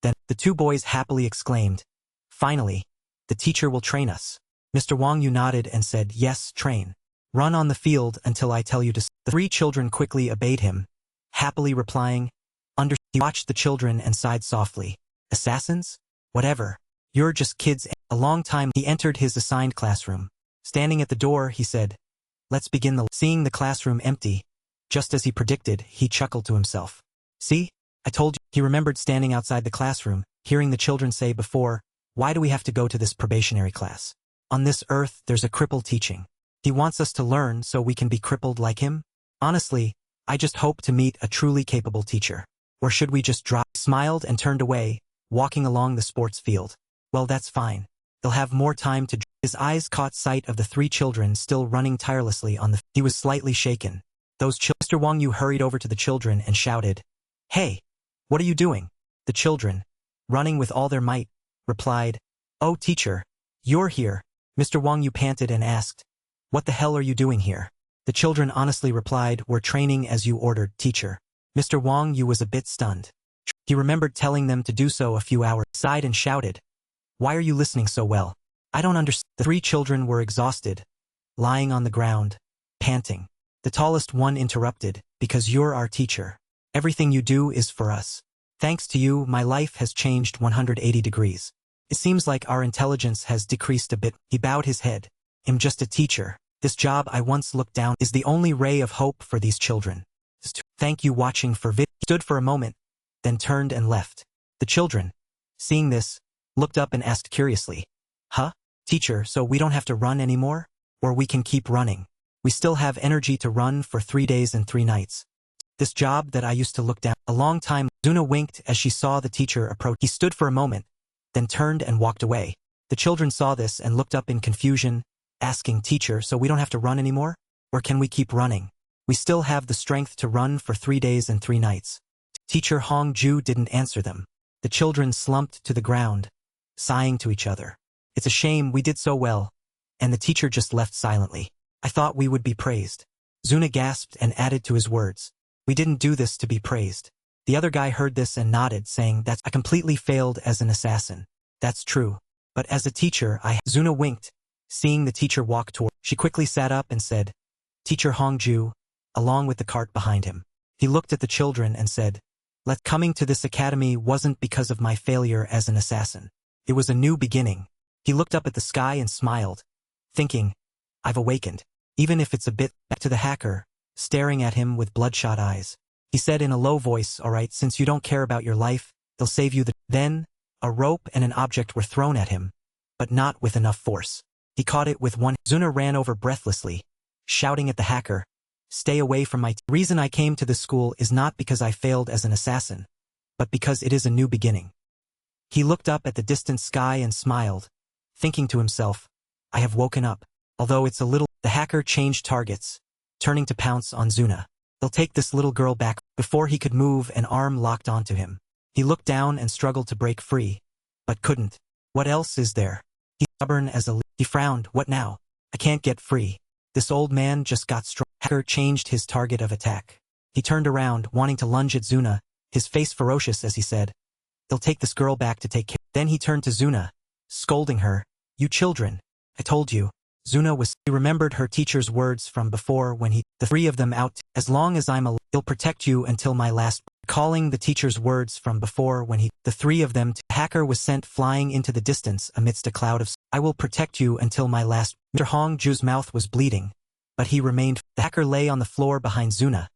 Then, the two boys happily exclaimed, finally, the teacher will train us. Mr. Wang Yu nodded and said, yes, train. Run on the field until I tell you to. The three children quickly obeyed him, happily replying, He watched the children and sighed softly. Assassins? Whatever. You're just kids. A long time he entered his assigned classroom. Standing at the door, he said, let's begin the... Seeing the classroom empty, just as he predicted, he chuckled to himself. See? I told you. He remembered standing outside the classroom, hearing the children say before, why do we have to go to this probationary class? On this earth, there's a cripple teaching. He wants us to learn so we can be crippled like him? Honestly, I just hope to meet a truly capable teacher. Or should we just drop? Smiled and turned away, walking along the sports field. Well, that's fine. They'll have more time to... His eyes caught sight of the three children still running tirelessly on the... He was slightly shaken. Mr. Wang Yu hurried over to the children and shouted, hey, what are you doing? The children, running with all their might, replied, oh, teacher, you're here. Mr. Wang Yu panted and asked, what the hell are you doing here? The children honestly replied, we're training as you ordered, teacher. Mr. Wang Yu was a bit stunned. He remembered telling them to do so a few hours, sighed and shouted, why are you listening so well? I don't understand. The three children were exhausted, lying on the ground, panting. The tallest one interrupted, because you're our teacher. Everything you do is for us. Thanks to you, my life has changed 180 degrees. It seems like our intelligence has decreased a bit. He bowed his head. I'm just a teacher. This job I once looked down is the only ray of hope for these children. Thank you watching for vid. He stood for a moment, then turned and left. The children, seeing this, looked up and asked curiously, "Huh? Teacher, so we don't have to run anymore? Or we can keep running? We still have energy to run for 3 days and 3 nights. This job that I used to look down." A long time, Zuna winked as she saw the teacher approach. He stood for a moment, then turned and walked away. The children saw this and looked up in confusion, asking, "Teacher, so we don't have to run anymore? Or can we keep running? We still have the strength to run for 3 days and 3 nights. Teacher Hongju didn't answer them. The children slumped to the ground, sighing to each other. It's a shame we did so well. And the teacher just left silently. I thought we would be praised. Zuna gasped and added to his words. We didn't do this to be praised. The other guy heard this and nodded, saying, "That's I completely failed as an assassin. That's true. But as a teacher, Zuna winked, seeing the teacher walk toward. She quickly sat up and said, "Teacher Hongju," along with the cart behind him. He looked at the children and said, Coming to this academy wasn't because of my failure as an assassin. It was a new beginning." He looked up at the sky and smiled, thinking, "I've awakened. Even if it's a bit." Back to the hacker, staring at him with bloodshot eyes. He said in a low voice, "All right, since you don't care about your life, they'll save you the—" Then, a rope and an object were thrown at him, but not with enough force. He caught it with one. Zuna ran over breathlessly, shouting at the hacker, "Stay away from my— The reason I came to this school is not because I failed as an assassin, but because it is a new beginning." He looked up at the distant sky and smiled, thinking to himself, "I have woken up, although it's a little—" The hacker changed targets, turning to pounce on Zuna. "They'll take this little girl back." Before he could move, an arm locked onto him. He looked down and struggled to break free, but couldn't. "What else is there?" He stubborn as a— He frowned. "What now? I can't get free. This old man just got strong." Hacker changed his target of attack. He turned around, wanting to lunge at Zuna, his face ferocious as he said, "They'll take this girl back to take care." Then he turned to Zuna, scolding her, "You children, I told you." Zuna was— He remembered her teacher's words from before when the 3 of them out— "As long as I'm alive, he'll protect you until my last—" Calling the teacher's words from before when the 3 of them— The hacker was sent flying into the distance amidst a cloud of— "I will protect you until my last—" Mr. Hongju's mouth was bleeding, but he remained— The hacker lay on the floor behind Zuna,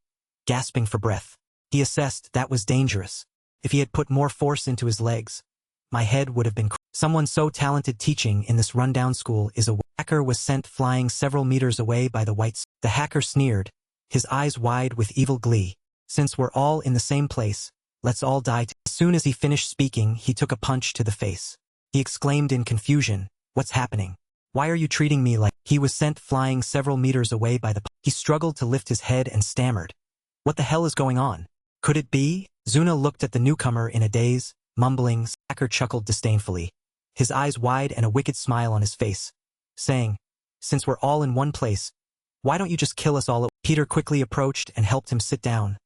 gasping for breath. He assessed that was dangerous. If he had put more force into his legs, my head would have been— Someone so talented teaching in this rundown school is a— Hacker was sent flying several meters away by the whites. The hacker sneered, his eyes wide with evil glee. "Since we're all in the same place, let's all die." As soon as he finished speaking, he took a punch to the face. He exclaimed in confusion, "What's happening? Why are you treating me like—" He was sent flying several meters away by the— He struggled to lift his head and stammered, "What the hell is going on? Could it be?" Zuna looked at the newcomer in a daze, mumbling. Hacker chuckled disdainfully, his eyes wide and a wicked smile on his face, saying, "Since we're all in one place, why don't you just kill us all?" Peter quickly approached and helped him sit down,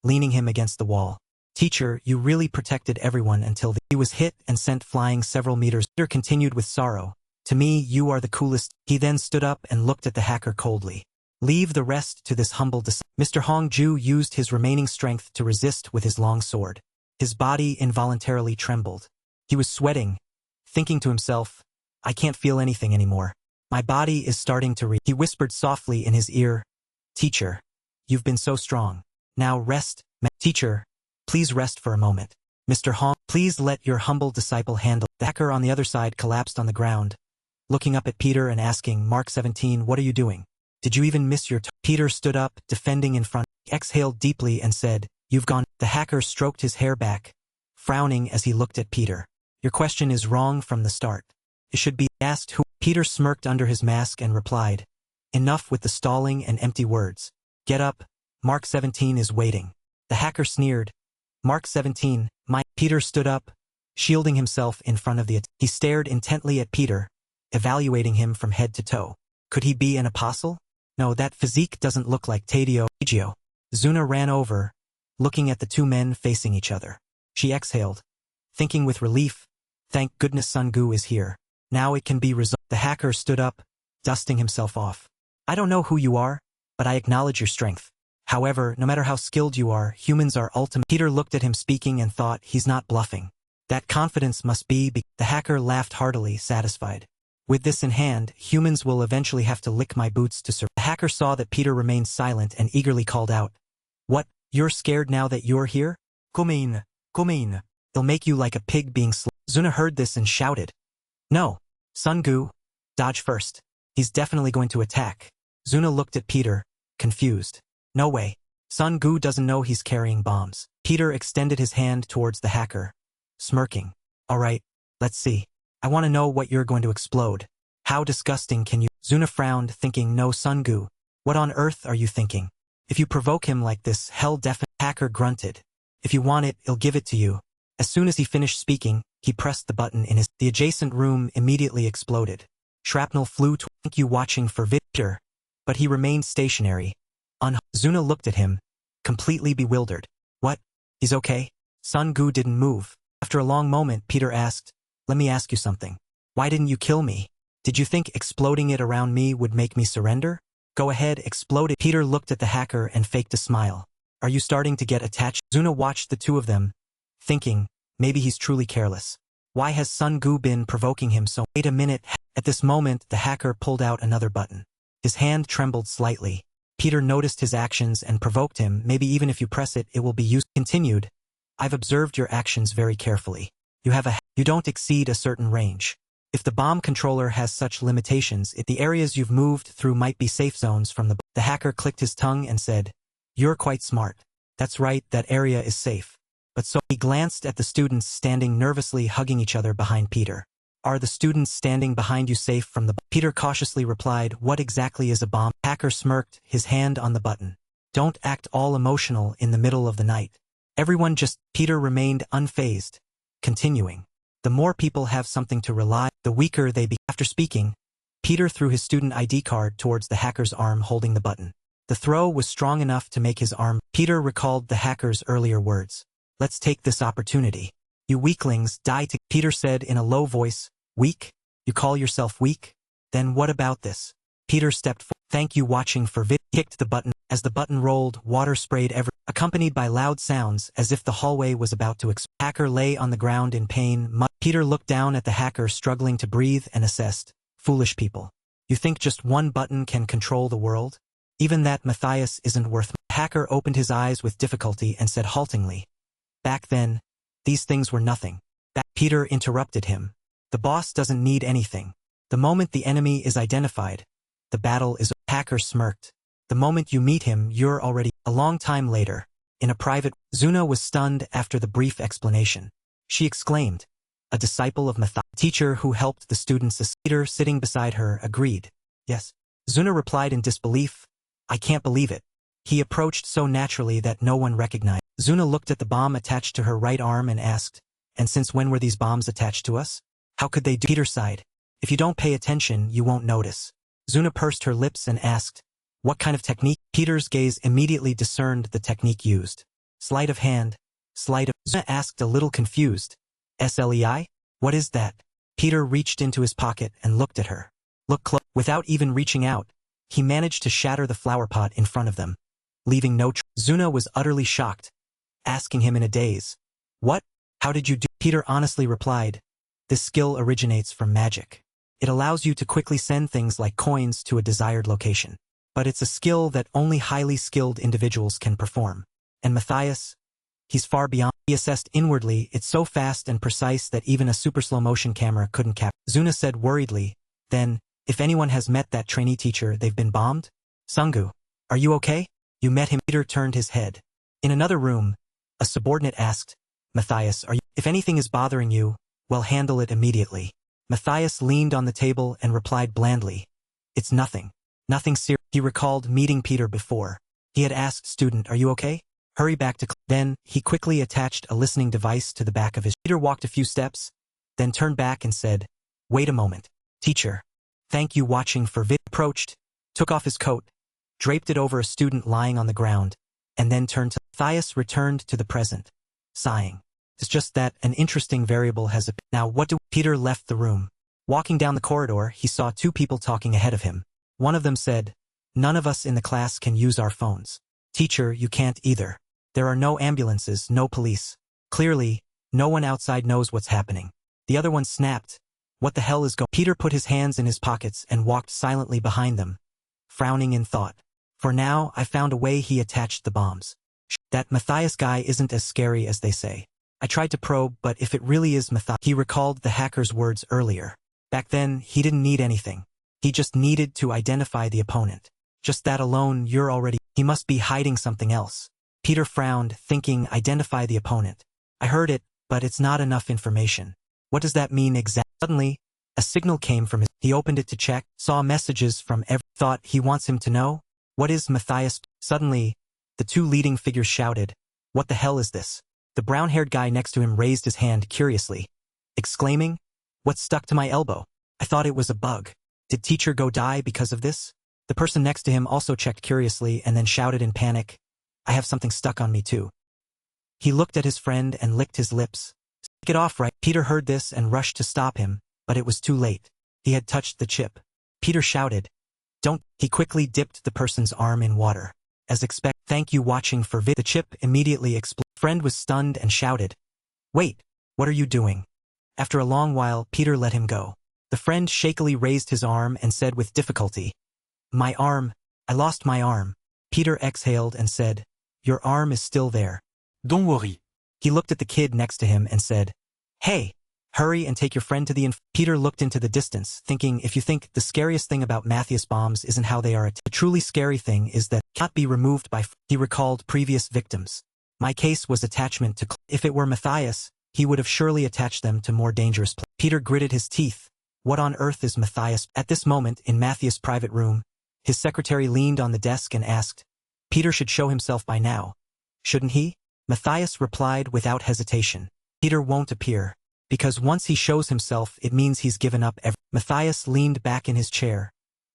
leaning him against the wall. "Teacher, you really protected everyone until he was hit and sent flying several meters." Peter continued with sorrow, "To me, you are the coolest." He then stood up and looked at the hacker coldly. "Leave the rest to this humble disciple." Mr. Hongju used his remaining strength to resist with his long sword. His body involuntarily trembled. He was sweating, thinking to himself, "I can't feel anything anymore. My body is starting to He whispered softly in his ear, "Teacher, you've been so strong. Now rest." "Teacher, please rest for a moment. Mr. Hong, please let your humble disciple handle." The hacker on the other side collapsed on the ground, looking up at Peter and asking, "Mark 17, what are you doing? Did you even miss your Peter stood up, defending in front. He exhaled deeply and said, "You've gone." The hacker stroked his hair back, frowning as he looked at Peter. "Your question is wrong from the start. It should be asked who." Peter smirked under his mask and replied, "Enough with the stalling and empty words. Get up, Mark 17 is waiting." The hacker sneered, "Mark 17, my—" Peter stood up, shielding himself in front of the— He stared intently at Peter, evaluating him from head to toe. Could he be an apostle? No, that physique doesn't look like Tadeo. Zuna ran over, looking at the 2 men facing each other. She exhaled, thinking with relief, "Thank goodness Sun Gu is here. Now it can be resolved." The hacker stood up, dusting himself off. "I don't know who you are, but I acknowledge your strength. However, no matter how skilled you are, humans are ultimate. Peter looked at him speaking and thought, he's not bluffing. That confidence must be. The hacker laughed heartily, satisfied. With this in hand, humans will eventually have to lick my boots to survive. The hacker saw that Peter remained silent and eagerly called out, "What, you're scared now that you're here? Come in, come in. They'll make you like a pig being slaughtered." Zuna heard this and shouted, "No, Sungu, dodge first. He's definitely going to attack." Zuna looked at Peter, confused. "No way. Sungu doesn't know he's carrying bombs." Peter extended his hand towards the hacker, smirking. "All right, let's see. I want to know what you're going to explode. How disgusting can you?" Zuna frowned, thinking, "No, Sungu. What on earth are you thinking? If you provoke him like this, hell definitely." Hacker grunted. "If you want it, I'll give it to you." As soon as he finished speaking, he pressed the button in the adjacent room immediately exploded. Shrapnel flew to you watching for Victor, but he remained stationary. Zuna looked at him, completely bewildered. "What? He's okay?" Sungu didn't move. After a long moment, Peter asked, "Let me ask you something. Why didn't you kill me? Did you think exploding it around me would make me surrender? Go ahead, explode it." Peter looked at the hacker and faked a smile. "Are you starting to get attached?" Zuna watched the two of them, thinking, maybe he's truly careless. Why has Sungu been provoking him so? Wait a minute. At this moment, the hacker pulled out another button. His hand trembled slightly. Peter noticed his actions and provoked him. "Maybe even if you press it, it will be used." Continued, "I've observed your actions very carefully. You don't exceed a certain range. If the bomb controller has such limitations, the areas you've moved through might be safe zones from the." The hacker clicked his tongue and said, "You're quite smart. That's right, that area is safe. But so." He glanced at the students standing nervously hugging each other behind Peter. "Are the students standing behind you safe from the?" Peter cautiously replied, "What exactly is a bomb?" Hacker smirked, his hand on the button. "Don't act all emotional in the middle of the night. Everyone just." Peter remained unfazed, continuing, "The more people have something to rely, the weaker they be." After speaking, Peter threw his student ID card towards the hacker's arm holding the button. The throw was strong enough to make his arm. Peter recalled the hacker's earlier words. "Let's take this opportunity. You weaklings die to." Peter said in a low voice, "Weak? You call yourself weak? Then what about this?" Peter stepped forward. "Thank you watching for vid." Kicked the button. As the button rolled, water sprayed everywhere, accompanied by loud sounds as if the hallway was about to explode. Hacker lay on the ground in pain. Peter looked down at the hacker struggling to breathe and assessed, "Foolish people. You think just one button can control the world? Even that Matthias isn't worth." The hacker opened his eyes with difficulty and said haltingly, "Back then, these things were nothing." Peter interrupted him. "The boss doesn't need anything. The moment the enemy is identified, the battle is." Hacker smirked. "The moment you meet him, you're already." A long time later, in a private, Zuna was stunned after the brief explanation. She exclaimed, "A disciple of Matthias, teacher who helped the students." Peter, sitting beside her, agreed. "Yes." Zuna replied in disbelief, "I can't believe it." He approached so naturally that no one recognized. Zuna looked at the bomb attached to her right arm and asked, "And since when were these bombs attached to us? How could they do?" Peter sighed. "If you don't pay attention, you won't notice." Zuna pursed her lips and asked, "What kind of technique?" Peter's gaze immediately discerned the technique used. "Sleight of hand. Sleight of..." Zuna asked a little confused. "Slei? What is that?" Peter reached into his pocket and looked at her. "Look close." Without even reaching out, he managed to shatter the flower pot in front of them, leaving no trace. Zuna was utterly shocked, asking him in a daze, "What? How did you do?" Peter honestly replied, "This skill originates from magic. It allows you to quickly send things like coins to a desired location. But it's a skill that only highly skilled individuals can perform. And Matthias? He's far beyond." He assessed inwardly, "It's so fast and precise that even a super slow motion camera couldn't capture." Zuna said worriedly, "Then, if anyone has met that trainee teacher, they've been bombed? Sungu, are you okay? You met him?" Peter turned his head. In another room, a subordinate asked, "Matthias, are you? If anything is bothering you, well, handle it immediately." Matthias leaned on the table and replied blandly, "It's nothing. Nothing serious." He recalled meeting Peter before. He had asked student, "Are you okay? Hurry back to." Then, he quickly attached a listening device to the back of his. Peter walked a few steps, then turned back and said, "Wait a moment. Teacher. Thank you watching for vid." Approached, took off his coat, draped it over a student lying on the ground, and then turned to. Matthias returned to the present, sighing. "It's just that an interesting variable has appeared. Now what do..." Peter left the room. Walking down the corridor, he saw two people talking ahead of him. One of them said, "None of us in the class can use our phones. Teacher, you can't either. There are no ambulances, no police. Clearly, no one outside knows what's happening. The other one snapped. What the hell is going? Peter put his hands in his pockets and walked silently behind them, frowning in thought. For now, I found a way. He attached the bombs. That Matthias guy isn't as scary as they say. I tried to probe, but if it really is Matthias... He recalled the hacker's words earlier. Back then, he didn't need anything. He just needed to identify the opponent. Just that alone, you're already... He must be hiding something else. Peter frowned, thinking, identify the opponent. I heard it, but it's not enough information. What does that mean exactly? Suddenly, a signal came from his... He opened it to check, saw messages from every... Thought he wants him to know? What is Matthias? Suddenly, the two leading figures shouted, what the hell is this? The brown-haired guy next to him raised his hand curiously, exclaiming, what's stuck to my elbow? I thought it was a bug. Did teacher go die because of this? The person next to him also checked curiously and then shouted in panic, I have something stuck on me too. He looked at his friend and licked his lips. Take it off, right? Peter heard this and rushed to stop him, but it was too late. He had touched the chip. Peter shouted, don't. He quickly dipped the person's arm in water. As expected, thank you watching for vid. The chip immediately exploded. Friend was stunned and shouted, wait, what are you doing? After a long while, Peter let him go. The friend shakily raised his arm and said with difficulty, my arm, I lost my arm. Peter exhaled and said, your arm is still there. Don't worry. He looked at the kid next to him and said, hey, hurry and take your friend to the Peter looked into the distance, thinking if you think the scariest thing about Matthias bombs isn't how they are the truly scary thing is that cannot be removed by he recalled previous victims. My case was attachment to if it were Matthias, he would have surely attached them to more dangerous Peter gritted his teeth. What on earth is Matthias? At this moment, in Matthias' private room, his secretary leaned on the desk and asked, Peter should show himself by now. Shouldn't he? Matthias replied without hesitation. Peter won't appear. Because once he shows himself, it means he's given up everything. Matthias leaned back in his chair,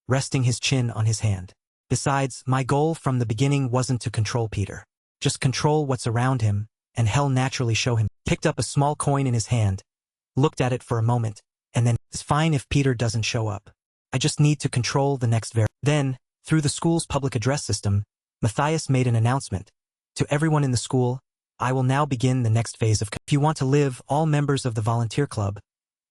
resting his chin on his hand. Besides, my goal from the beginning wasn't to control Peter. Just control what's around him, and hell naturally show him. Picked up a small coin in his hand, looked at it for a moment, and then, it's fine if Peter doesn't show up. I just need to control the next Then, through the school's public address system, Matthias made an announcement. To everyone in the school, I will now begin the next phase of... If you want to live, all members of the volunteer club,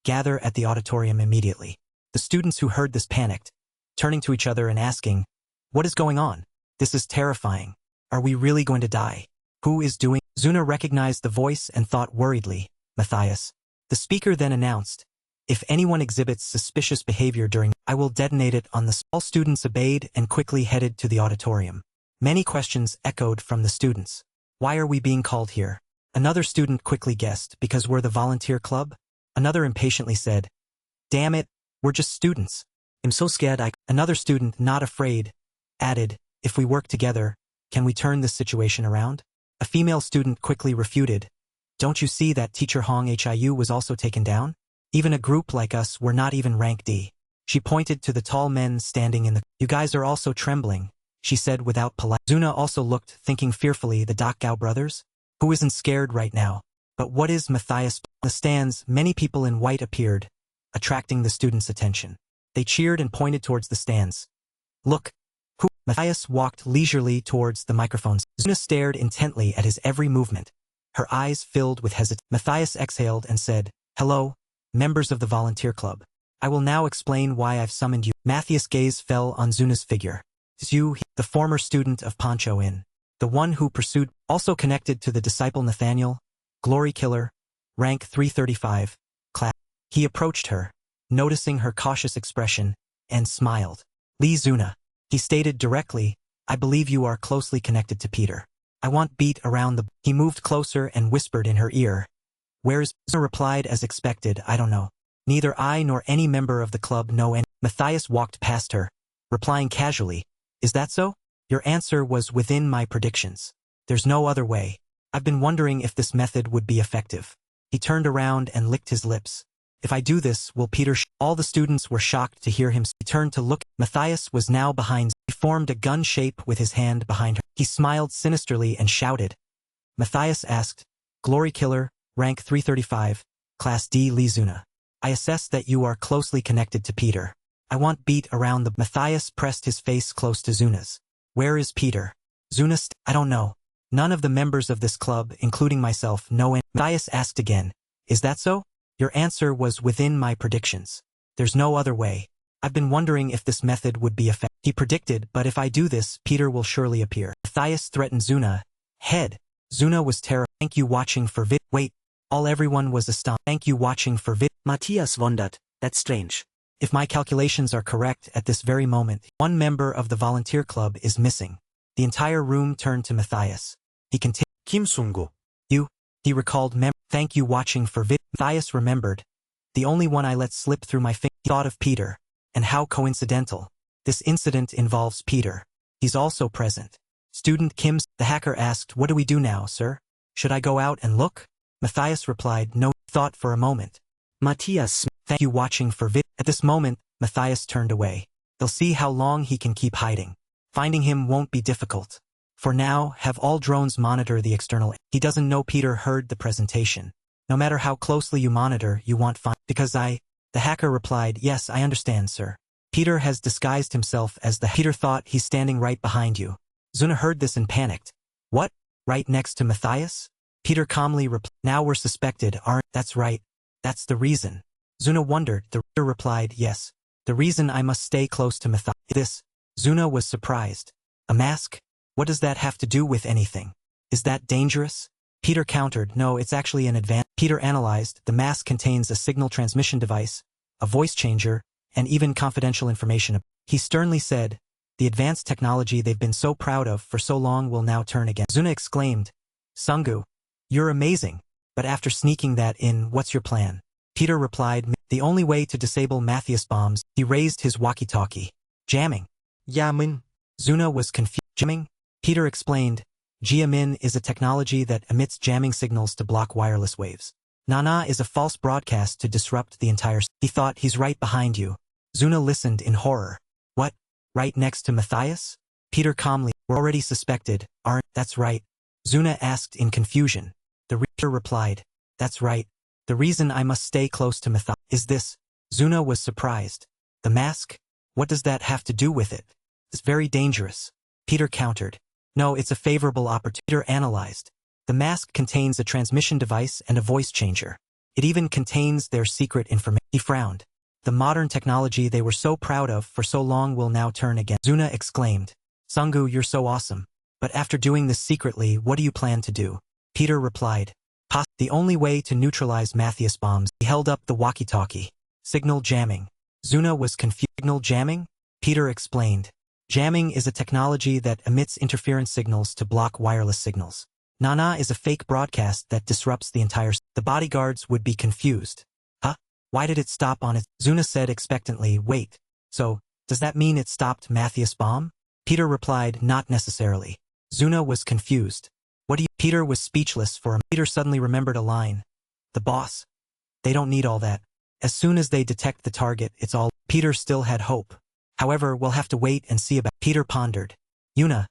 gather at the auditorium immediately. The students who heard this panicked, turning to each other and asking, what is going on? This is terrifying. Are we really going to die? Who is doing? Zuna recognized the voice and thought worriedly, Matthias. The speaker then announced, if anyone exhibits suspicious behavior during, I will detonate it on the... All students obeyed and quickly headed to the auditorium. Many questions echoed from the students. Why are we being called here? Another student quickly guessed, because we're the volunteer club? Another impatiently said, damn it, we're just students. I'm so scared Another student, not afraid, added, if we work together, can we turn this situation around? A female student quickly refuted, don't you see that teacher Hong Hiu was also taken down? Even a group like us, we're not even rank D. She pointed to the tall men standing in the... You guys are also trembling, she said without polite. Zuna also looked, thinking fearfully, the Dakgao brothers? Who isn't scared right now? But what is Matthias? On the stands, many people in white appeared, attracting the students' attention. They cheered and pointed towards the stands. Look, who? Matthias walked leisurely towards the microphones. Zuna stared intently at his every movement, her eyes filled with hesitation. Matthias exhaled and said, hello, members of the volunteer club. I will now explain why I've summoned you. Matthias' gaze fell on Zuna's figure. Is you, the former student of Poncho Inn, the one who pursued, also connected to the disciple Nathaniel, glory killer, rank 335, class. He approached her, noticing her cautious expression, and smiled. Lee Zuna. He stated directly, I believe you are closely connected to Peter. I want beat around the... He moved closer and whispered in her ear. Where's... Zuna replied as expected, I don't know. Neither I nor any member of the club know any... Matthias walked past her, replying casually, is that so? Your answer was within my predictions. There's no other way. I've been wondering if this method would be effective. He turned around and licked his lips. If I do this, will Peter... All the students were shocked to hear him. He turned to look. Matthias was now behind. He formed a gun shape with his hand behind her. He smiled sinisterly and shouted. Matthias asked, Glory Killer, rank 335, Class D Lee Zuna. I assess that you are closely connected to Peter. I want beat around the... Matthias pressed his face close to Zuna's. Where is Peter? Zuna, I don't know. None of the members of this club, including myself, know any. Matthias asked again, is that so? Your answer was within my predictions. There's no other way. I've been wondering if this method would be effective. He predicted, but if I do this, Peter will surely appear. Matthias threatened Zuna. Head. Zuna was terrified. Thank you watching for vid. Wait. Everyone was astonished. Thank you watching for vid. Matthias wondered, that's strange. If my calculations are correct at this very moment, one member of the volunteer club is missing. The entire room turned to Matthias. He continued. Kim Sungo. You. He recalled. Thank you watching for vid. Matthias remembered. The only one I let slip through my fingers. He thought of Peter. And how coincidental. This incident involves Peter. He's also present. Student Kim. The hacker asked, what do we do now, sir? Should I go out and look? Matthias replied, no. Thought for a moment. Matthias. Thank you watching for vid. At this moment, Matthias turned away. They'll see how long he can keep hiding. Finding him won't be difficult. For now, have all drones monitor the external. He doesn't know Peter heard the presentation. No matter how closely you monitor, you won't find. Because the hacker replied, yes, I understand, sir. Peter has disguised himself as the. Peter thought he's standing right behind you. Zuna heard this and panicked. What? Right next to Matthias? Peter calmly replied, now we're suspected, aren't? That's right. That's the reason. Zuna wondered. The reader replied, yes. The reason I must stay close to Matthias. This. Zuna was surprised. A mask? What does that have to do with anything? Is that dangerous? Peter countered, no, it's actually an advanced. Peter analyzed, the mask contains a signal transmission device, a voice changer, and even confidential information. He sternly said, the advanced technology they've been so proud of for so long will now turn against. Zuna exclaimed, Sungu, you're amazing, but after sneaking that in, what's your plan? Peter replied, the only way to disable Matthias bombs. He raised his walkie-talkie. Jamming. Yamin. Zuna was confused. Jamming? Peter explained, Jiamin is a technology that emits jamming signals to block wireless waves. Nana is a false broadcast to disrupt the entire. He thought he's right behind you. Zuna listened in horror. What? Right next to Matthias? Peter calmly, we're already suspected, aren't? That's right. Zuna asked in confusion. The reader replied, that's right. The reason I must stay close to Matthias is this. Zuna was surprised. The mask? What does that have to do with it? It's very dangerous. Peter countered. No, it's a favorable opportunity. Peter analyzed. The mask contains a transmission device and a voice changer. It even contains their secret information. He frowned. The modern technology they were so proud of for so long will now turn against. Zuna exclaimed. Sungu, you're so awesome. But after doing this secretly, what do you plan to do? Peter replied. The only way to neutralize Matthias bombs. He held up the walkie-talkie. Signal jamming. Zuna was confused. Signal jamming? Peter explained. Jamming is a technology that emits interference signals to block wireless signals. Nana is a fake broadcast that disrupts the entire. The bodyguards would be confused. Huh? Why did it stop on its? Zuna said expectantly, wait. So, does that mean it stopped Matthias bomb? Peter replied, not necessarily. Zuna was confused. What do you? Peter was speechless for a. Peter suddenly remembered a line. The boss. They don't need all that. As soon as they detect the target, it's all. Peter still had hope. However, we'll have to wait and see about. Peter pondered. Yuna.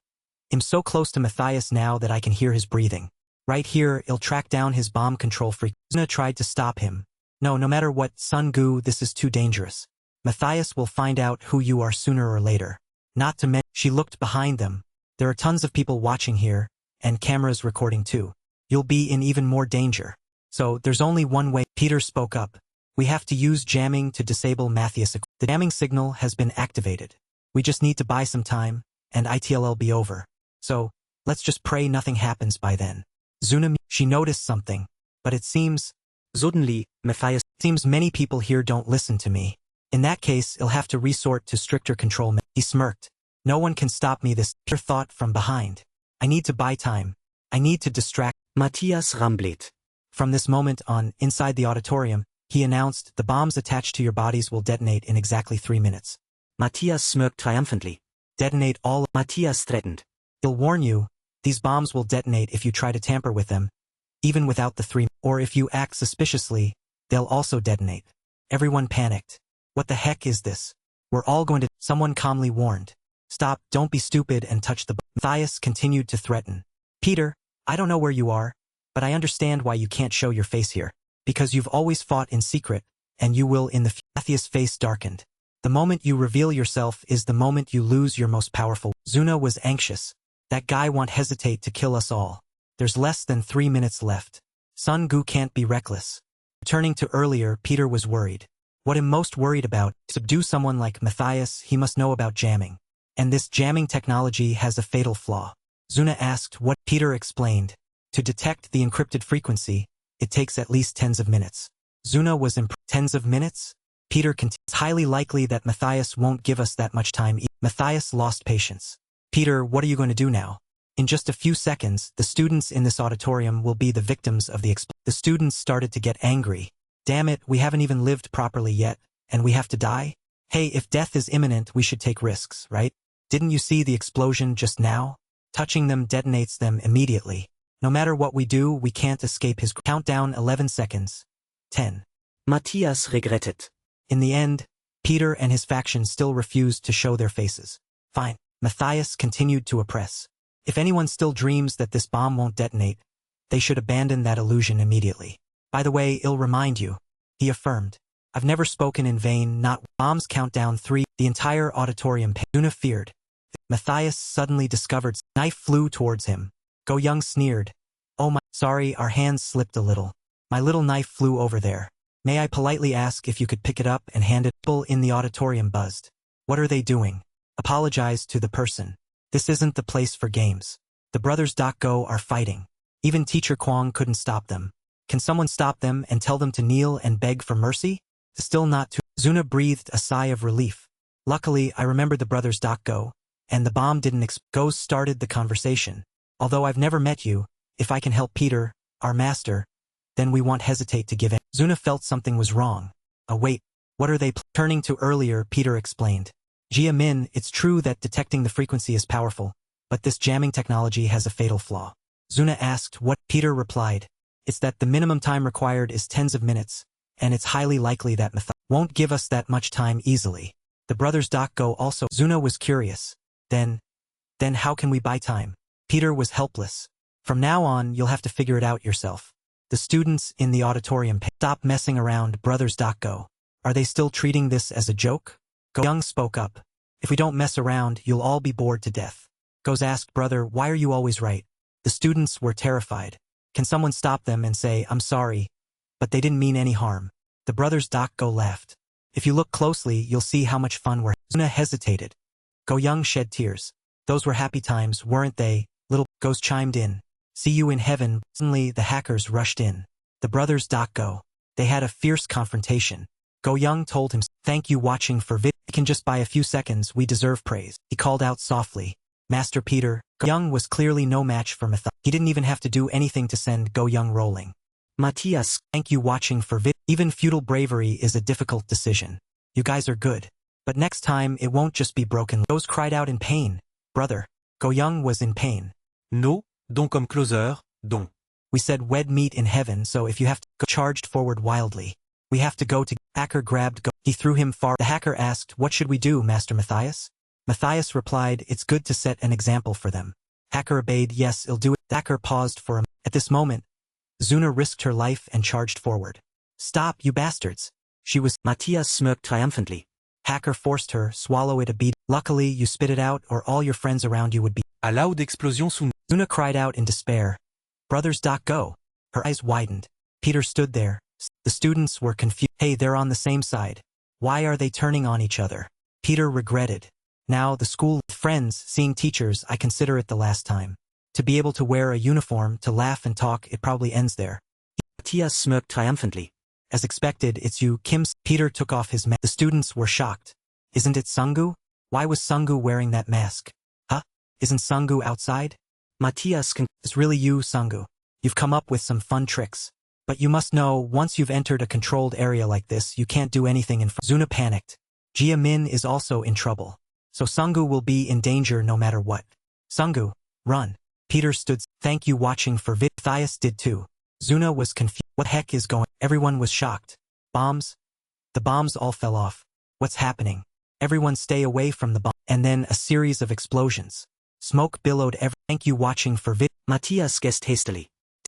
I'm so close to Matthias now that I can hear his breathing. Right here, I'll track down his bomb control freak. Yuna tried to stop him. No matter what, Sungu, this is too dangerous. Matthias will find out who you are sooner or later. Not to mention, she looked behind them. There are tons of people watching here, and cameras recording too. You'll be in even more danger. So, there's only one way. Peter spoke up. We have to use jamming to disable Matthias. The jamming signal has been activated. We just need to buy some time, and it'll be over. So, let's just pray nothing happens by then. Zuna, she noticed something, but it seems. Suddenly, Matthias. Seems many people here don't listen to me. In that case, I'll have to resort to stricter control. He smirked. No one can stop me. This Peter thought from behind. I need to buy time. I need to distract. Matthias rumbled. From this moment on, inside the auditorium, he announced, the bombs attached to your bodies will detonate in exactly 3 minutes. Matthias smirked triumphantly. Detonate all. Matthias threatened. He'll warn you, these bombs will detonate if you try to tamper with them, even without the 3. Or if you act suspiciously, they'll also detonate. Everyone panicked. What the heck is this? We're all going to. Someone calmly warned. Stop, don't be stupid and touch the. Matthias continued to threaten. Peter, I don't know where you are, but I understand why you can't show your face here. Because you've always fought in secret, and you will in the future. Matthias' face darkened. The moment you reveal yourself is the moment you lose your most powerful. Zuna was anxious. That guy won't hesitate to kill us all. There's less than 3 minutes left. Sun Gu can't be reckless. Returning to earlier, Peter was worried. What I'm most worried about, subdue someone like Matthias, he must know about jamming. And this jamming technology has a fatal flaw. Zuna asked what Peter explained. To detect the encrypted frequency, it takes at least tens of minutes. Zuna was tens of minutes? Peter continued. It's highly likely that Matthias won't give us that much time. Matthias lost patience. Peter, what are you going to do now? In just a few seconds, the students in this auditorium will be the victims of the students started to get angry. Damn it, we haven't even lived properly yet, and we have to die? Hey, if death is imminent, we should take risks, right? Didn't you see the explosion just now? Touching them detonates them immediately. No matter what we do, we can't escape his countdown. 11 seconds. 10. Matthias regretted. In the end, Peter and his faction still refused to show their faces. Fine. Matthias continued to oppress. If anyone still dreams that this bomb won't detonate, they should abandon that illusion immediately. By the way, I'll remind you, he affirmed. I've never spoken in vain, not bombs. Countdown 3. The entire auditorium. Zuna feared. Matthias suddenly discovered knife flew towards him. Go Young sneered. Oh my, sorry, our hands slipped a little. My little knife flew over there. May I politely ask if you could pick it up and hand it? People in the auditorium buzzed. What are they doing? Apologize to the person. This isn't the place for games. The brothers Go are fighting. Even Teacher Kwong couldn't stop them. Can someone stop them and tell them to kneel and beg for mercy? Still not too. Zuna breathed a sigh of relief. Luckily, I remembered the brothers Go, and the bomb didn't Go started the conversation. Although I've never met you, if I can help Peter, our master, then we won't hesitate to give in. Zuna felt something was wrong. Wait, what are they turning to earlier? Peter explained. Jia Min, it's true that detecting the frequency is powerful, but this jamming technology has a fatal flaw. Zuna asked what Peter replied. It's that the minimum time required is tens of minutes, and it's highly likely that Matthias won't give us that much time easily. The brothers Go also. Zuna was curious. Then how can we buy time? Peter was helpless. From now on, you'll have to figure it out yourself. The students in the auditorium stop messing around. Brothers Go. Are they still treating this as a joke? Go Young spoke up. If we don't mess around, you'll all be bored to death. Goes asked, brother, why are you always right? The students were terrified. Can someone stop them and say, I'm sorry, but they didn't mean any harm? The brothers Go laughed. If you look closely, you'll see how much fun we're. Zuna hesitated. Go Young shed tears. Those were happy times, weren't they? Little Goes chimed in. See you in heaven. Suddenly, the hackers rushed in. The brothers Go. They had a fierce confrontation. Go Young told him, thank you watching for vid. We can just buy a few seconds, we deserve praise. He called out softly. Master Peter. Go Young was clearly no match for Matthias. He didn't even have to do anything to send Go Young rolling. Matthias. Thank you watching for vid. Even futile bravery is a difficult decision. You guys are good. But next time, it won't just be broken. Goes cried out in pain. Brother. Go Young was in pain. No, donc comme closer, donc. We said wed meet in heaven, so if you have to go. Charged forward wildly. We have to go to. Hacker grabbed Go. He threw him far. The hacker asked, what should we do, Master Matthias? Matthias replied, it's good to set an example for them. Hacker obeyed, yes, I'll do it. Hacker paused for a moment. At this moment, Zuna risked her life and charged forward. Stop, you bastards. She was. Matthias smirked triumphantly. Hacker forced her, swallow it a beat. Luckily, you spit it out or all your friends around you would be. A loud explosion sous. Zuna cried out in despair. Brothers Go. Her eyes widened. Peter stood there. The students were confused. Hey, they're on the same side. Why are they turning on each other? Peter regretted. Now the school friends, seeing teachers, I consider it the last time. To be able to wear a uniform, to laugh and talk, it probably ends there. Matthias smirked triumphantly. As expected, it's you, Kim. Peter took off his mask. The students were shocked. Isn't it Sungu? Why was Sungu wearing that mask? Huh? Isn't Sungu outside? Matthias It's really you, Sungu. You've come up with some fun tricks. But you must know, once you've entered a controlled area like this, you can't do anything in front. Zuna panicked. Jia Min is also in trouble. So Sungu will be in danger no matter what. Sungu, run. Peter stood. Thank you watching for vid. Matthias did too. Zuna was confused. What heck is going? Everyone was shocked. Bombs? The bombs all fell off. What's happening? Everyone stay away from the bomb. And then a series of explosions. Smoke billowed Thank you watching for vid. Matthias guessed hastily.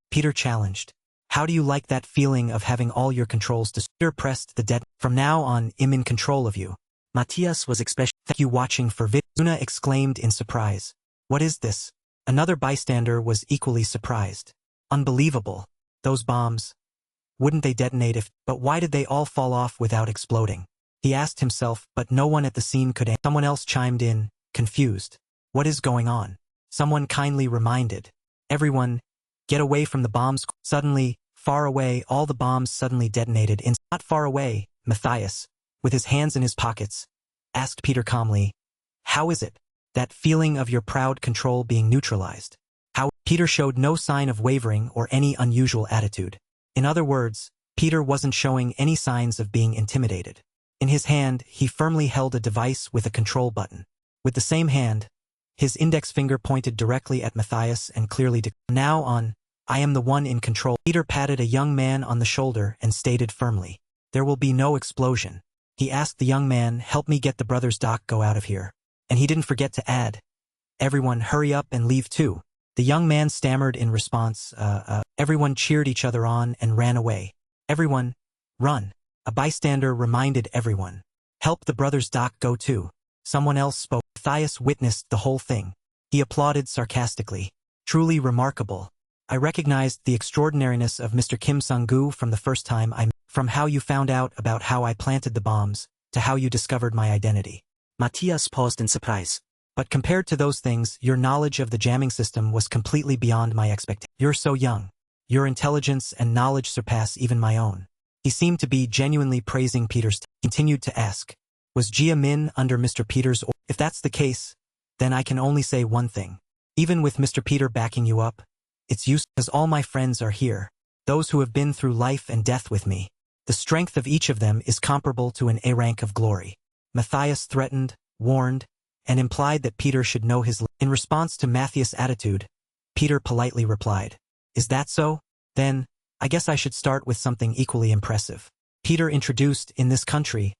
Peter challenged. How do you like that feeling of having all your controls to Peter pressed the dead. From now on, I'm in control of you. Matthias was especially. Thank you watching for vid. Zuna exclaimed in surprise. What is this? Another bystander was equally surprised. Unbelievable. Those bombs. Wouldn't they detonate if... But why did they all fall off without exploding? He asked himself, but no one at the scene could answer. Someone else chimed in, confused. What is going on? Someone kindly reminded. Everyone, get away from the bombs. Suddenly, far away, all the bombs suddenly detonated. Not far away, Matthias, with his hands in his pockets, asked Peter calmly, how is it? That feeling of your proud control being neutralized. How? Peter showed no sign of wavering or any unusual attitude. In other words, Peter wasn't showing any signs of being intimidated. In his hand, he firmly held a device with a control button. With the same hand, his index finger pointed directly at Matthias and clearly declared, now on, I am the one in control. Peter patted a young man on the shoulder and stated firmly, there will be no explosion. He asked the young man, help me get the brothers Doc go out of here. And he didn't forget to add, everyone hurry up and leave too. The young man stammered in response, everyone cheered each other on and ran away. Everyone, run. A bystander reminded everyone, help the brothers Doc go too. Someone else spoke. Matthias witnessed the whole thing. He applauded sarcastically. Truly remarkable. I recognized the extraordinariness of Mr. Kim Sung-gu from the first time I met. From how you found out about how I planted the bombs, to how you discovered my identity. Matthias paused in surprise. But compared to those things, your knowledge of the jamming system was completely beyond my expectations. You're so young. Your intelligence and knowledge surpass even my own. He seemed to be genuinely praising Peter's. Continued to ask, was Jia Min under Mr. Peter's order? If that's the case, then I can only say one thing. Even with Mr. Peter backing you up, it's useless because all my friends are here. Those who have been through life and death with me. The strength of each of them is comparable to an A rank of glory. Matthias threatened, warned, and implied that Peter should know his. In response to Matthias' attitude, Peter politely replied, is that so? Then, I guess I should start with something equally impressive. Peter introduced, in this country,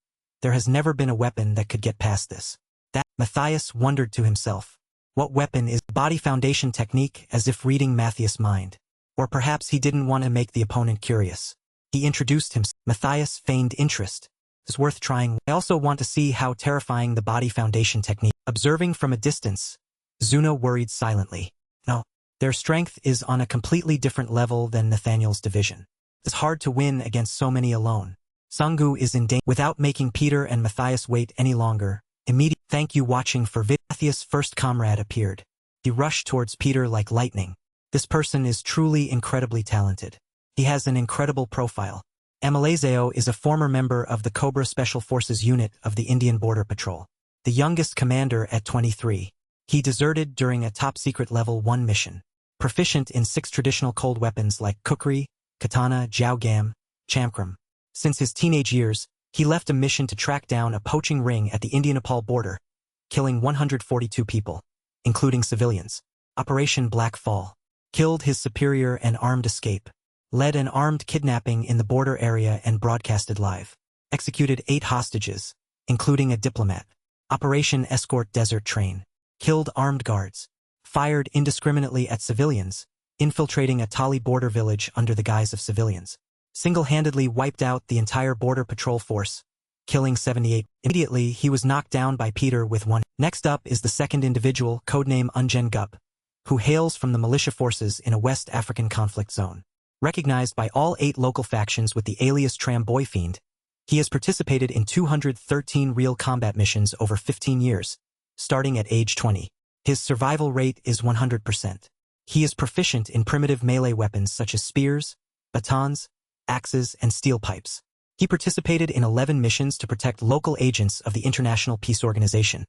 there has never been a weapon that could get past this. That Matthias wondered to himself. What weapon is body foundation technique, as if reading Matthias' mind? Or perhaps he didn't want to make the opponent curious. He introduced himself. Matthias feigned interest. It's worth trying. I also want to see how terrifying the body foundation technique. Observing from a distance, Zuna worried silently. No, their strength is on a completely different level than Nathaniel's division. It's hard to win against so many alone. Sung-gu is in danger. Without making Peter and Matthias wait any longer, thank you watching for vid. Matthias' first comrade appeared. He rushed towards Peter like lightning. This person is truly incredibly talented. He has an incredible profile. Amalazeo is a former member of the Cobra Special Forces unit of the Indian Border Patrol. The youngest commander at 23. He deserted during a top-secret Level 1 mission. Proficient in 6 traditional cold weapons like kukri, katana, jiaogam, chamkram. Since his teenage years, he left a mission to track down a poaching ring at the India-Nepal border, killing 142 people, including civilians. Operation Black Fall. Killed his superior and armed escape. Led an armed kidnapping in the border area and broadcasted live. Executed 8 hostages, including a diplomat. Operation Escort Desert Train. Killed armed guards. Fired indiscriminately at civilians, infiltrating a Tali border village under the guise of civilians. Single-handedly wiped out the entire border patrol force, killing 78. Immediately, he was knocked down by Peter with one. Next up is the second individual, codename Unjen Gup, who hails from the militia forces in a West African conflict zone. Recognized by all 8 local factions with the alias Tram Boyfiend, he has participated in 213 real combat missions over 15 years, starting at age 20. His survival rate is 100%. He is proficient in primitive melee weapons such as spears, batons, axes, and steel pipes. He participated in 11 missions to protect local agents of the International Peace Organization.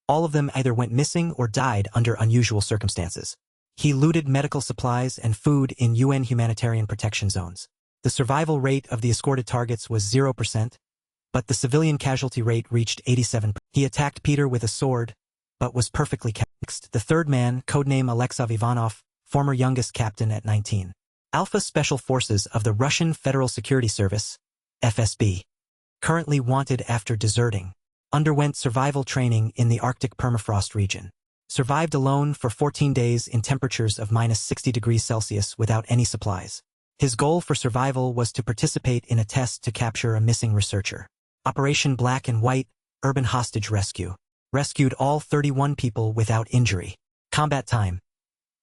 All of them either went missing or died under unusual circumstances. He looted medical supplies and food in UN humanitarian protection zones. The survival rate of the escorted targets was 0%, but the civilian casualty rate reached 87%. He attacked Peter with a sword, but was perfectly kept. Next, the third man, codename Alexei Ivanov, former youngest captain at 19. Alpha Special Forces of the Russian Federal Security Service, FSB. Currently wanted after deserting. Underwent survival training in the Arctic permafrost region. Survived alone for 14 days in temperatures of -60 degrees Celsius without any supplies. His goal for survival was to participate in a test to capture a missing researcher. Operation Black and White, Urban Hostage Rescue. Rescued all 31 people without injury. Combat time.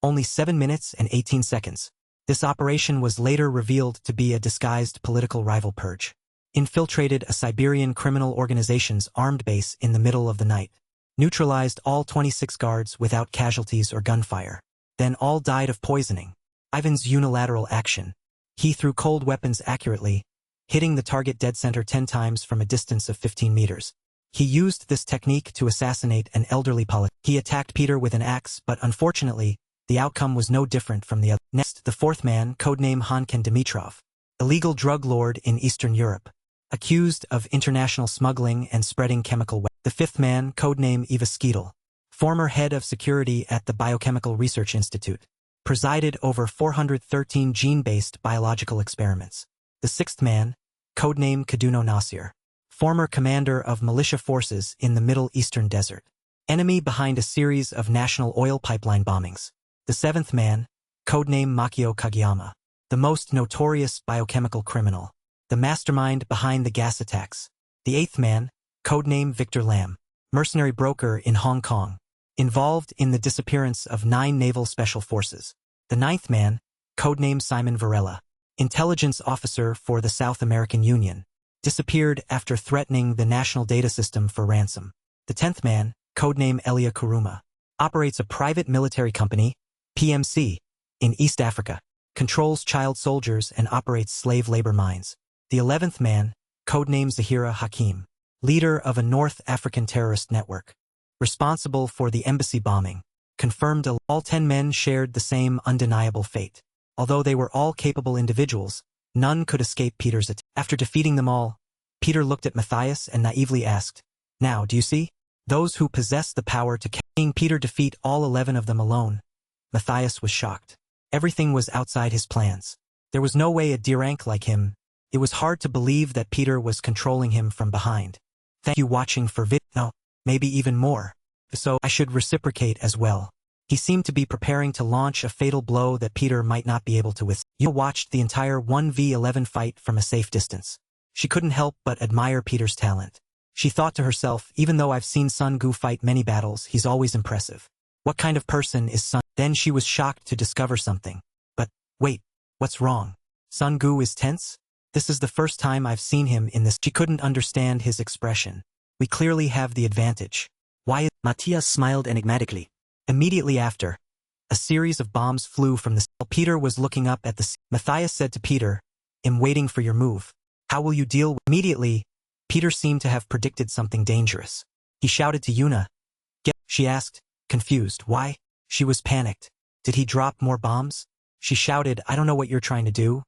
Only 7 minutes and 18 seconds. This operation was later revealed to be a disguised political rival purge. Infiltrated a Siberian criminal organization's armed base in the middle of the night. Neutralized all 26 guards without casualties or gunfire. Then all died of poisoning. Ivan's unilateral action. He threw cold weapons accurately, hitting the target dead center 10 times from a distance of 15 meters. He used this technique to assassinate an elderly politician. He attacked Peter with an axe, but unfortunately, the outcome was no different from the other. Next, the fourth man, codename Hankin Dimitrov. Illegal drug lord in Eastern Europe. Accused of international smuggling and spreading chemical weapons. The fifth man, codename Eva Skeetle. Former head of security at the Biochemical Research Institute. Presided over 413 gene-based biological experiments. The sixth man, codename Kaduno Nasir. Former commander of militia forces in the Middle Eastern desert. Enemy behind a series of national oil pipeline bombings. The seventh man, codename Makio Kageyama. The most notorious biochemical criminal. The mastermind behind the gas attacks. The eighth man, codename Victor Lam. Mercenary broker in Hong Kong. Involved in the disappearance of 9 naval special forces. The ninth man, codename Simon Varela. Intelligence officer for the South American Union. Disappeared after threatening the national data system for ransom. The 10th man, codename Elia Kuruma. Operates a private military company, PMC, in East Africa. Controls child soldiers and operates slave labor mines. The 11th man, codename Zahira Hakim. Leader of a North African terrorist network. Responsible for the embassy bombing. Confirmed all 10 men shared the same undeniable fate. Although they were all capable individuals, none could escape Peter's attack. After defeating them all, Peter looked at Matthias and naively asked, "Now, do you see? Those who possess the power to seeing Peter defeat all 11 of them alone." Matthias was shocked. Everything was outside his plans. There was no way a D-rank like him. It was hard to believe that Peter was controlling him from behind. Thank you watching for no, maybe even more. So I should reciprocate as well. He seemed to be preparing to launch a fatal blow that Peter might not be able to withstand. Yuna watched the entire 1v11 fight from a safe distance. She couldn't help but admire Peter's talent. She thought to herself, even though I've seen Sun Gu fight many battles, he's always impressive. What kind of person is Sun? Then she was shocked to discover something. But, wait, what's wrong? Sun Gu is tense? This is the first time I've seen him in this. She couldn't understand his expression. We clearly have the advantage. Why is... Matthias smiled enigmatically. Immediately after, a series of bombs flew from the... While Peter was looking up at the... Matthias said to Peter, "I'm waiting for your move. How will you deal with..." Immediately, Peter seemed to have predicted something dangerous. He shouted to Yuna. "Get..." She asked, confused. Why? She was panicked. Did he drop more bombs? She shouted, "I don't know what you're trying to do,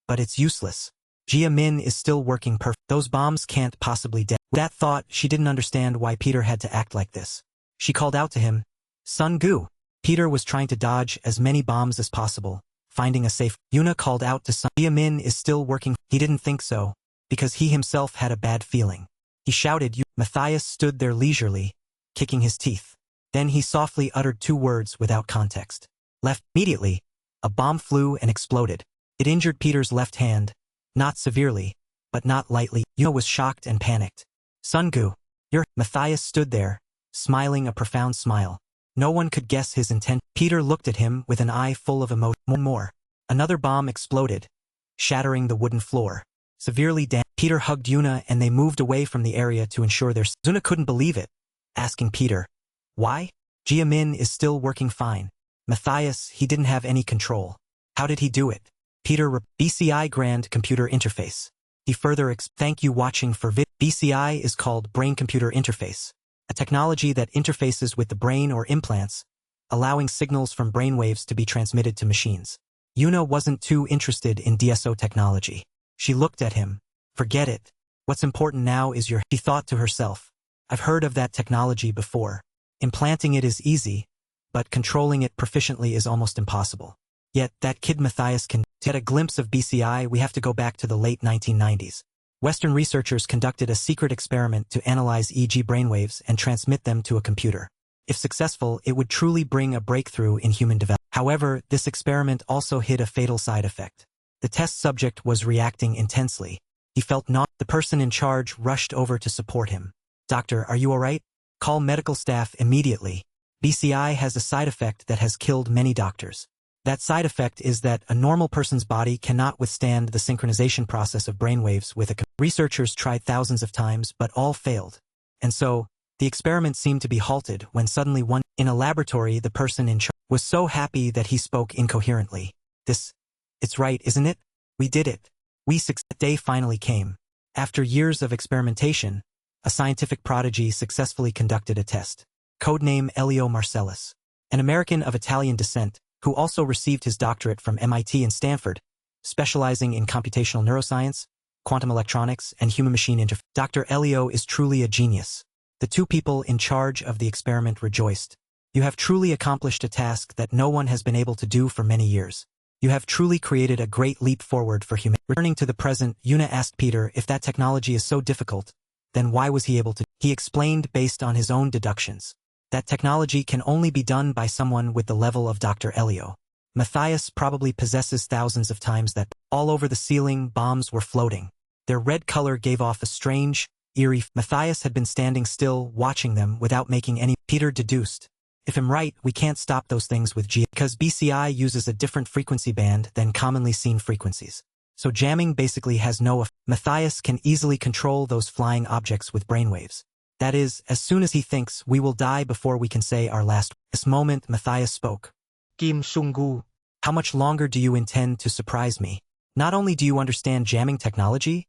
but it's useless. Jia Min is still working perfect. Those bombs can't possibly detonate." With that thought, she didn't understand why Peter had to act like this. She called out to him, "Sun Gu." Peter was trying to dodge as many bombs as possible, finding a safe. Yuna called out to Sun. Jia Min is still working. He didn't think so, because he himself had a bad feeling. He shouted. Matthias stood there leisurely, kicking his teeth. Then he softly uttered 2 words without context. Left. Immediately, a bomb flew and exploded. It injured Peter's left hand, not severely, but not lightly. Yuna was shocked and panicked. "Sun Gu, you're..." Matthias stood there, smiling a profound smile. No one could guess his intent. Peter looked at him with an eye full of emotion. More. Another bomb exploded, shattering the wooden floor. Severely damaged. Peter hugged Yuna and they moved away from the area to ensure their... Yuna couldn't believe it, asking Peter, "Why? Jia Min is still working fine. Matthias, he didn't have any control. How did he do it?" Peter BCI Grand Computer Interface. He further Thank you watching for BCI is called Brain-Computer Interface, a technology that interfaces with the brain or implants, allowing signals from brainwaves to be transmitted to machines. Yuna wasn't too interested in DSO technology. She looked at him. "Forget it. What's important now is your..." She thought to herself, "I've heard of that technology before. Implanting it is easy, but controlling it proficiently is almost impossible. Yet that kid Matthias can..." To get a glimpse of BCI, we have to go back to the late 1990s. Western researchers conducted a secret experiment to analyze EEG brainwaves and transmit them to a computer. If successful, it would truly bring a breakthrough in human development. However, this experiment also hid a fatal side effect. The test subject was reacting intensely. He felt nauseous. The person in charge rushed over to support him. "Doctor, are you all right? Call medical staff immediately." BCI has a side effect that has killed many doctors. That side effect is that a normal person's body cannot withstand the synchronization process of brainwaves with a researchers tried thousands of times but all failed. And so, the experiment seemed to be halted when suddenly in a laboratory the person in charge was so happy that he spoke incoherently. It's right, isn't it? We did it. That day finally came. After years of experimentation, a scientific prodigy successfully conducted a test. Codename Elio Marcellus. An American of Italian descent, who also received his doctorate from MIT and Stanford, specializing in computational neuroscience, quantum electronics, and human-machine interface. Dr. Elio is truly a genius. The two people in charge of the experiment rejoiced. You have truly accomplished a task that no one has been able to do for many years. You have truly created a great leap forward for humanity. Returning to the present, Yuna asked Peter if that technology is so difficult, then why was he able to? He explained based on his own deductions. That technology can only be done by someone with the level of Dr. Elio. Matthias probably possesses thousands of times that. All over the ceiling, bombs were floating. Their red color gave off a strange, eerie. Matthias had been standing still, watching them without making any. Peter deduced. If I'm right, we can't stop those things with G because BCI uses a different frequency band than commonly seen frequencies. So jamming basically has no effect. Matthias can easily control those flying objects with brainwaves. That is, as soon as he thinks, we will die before we can say our last. This moment, Matthias spoke. Kim Sung-gu. How much longer do you intend to surprise me? Not only do you understand jamming technology,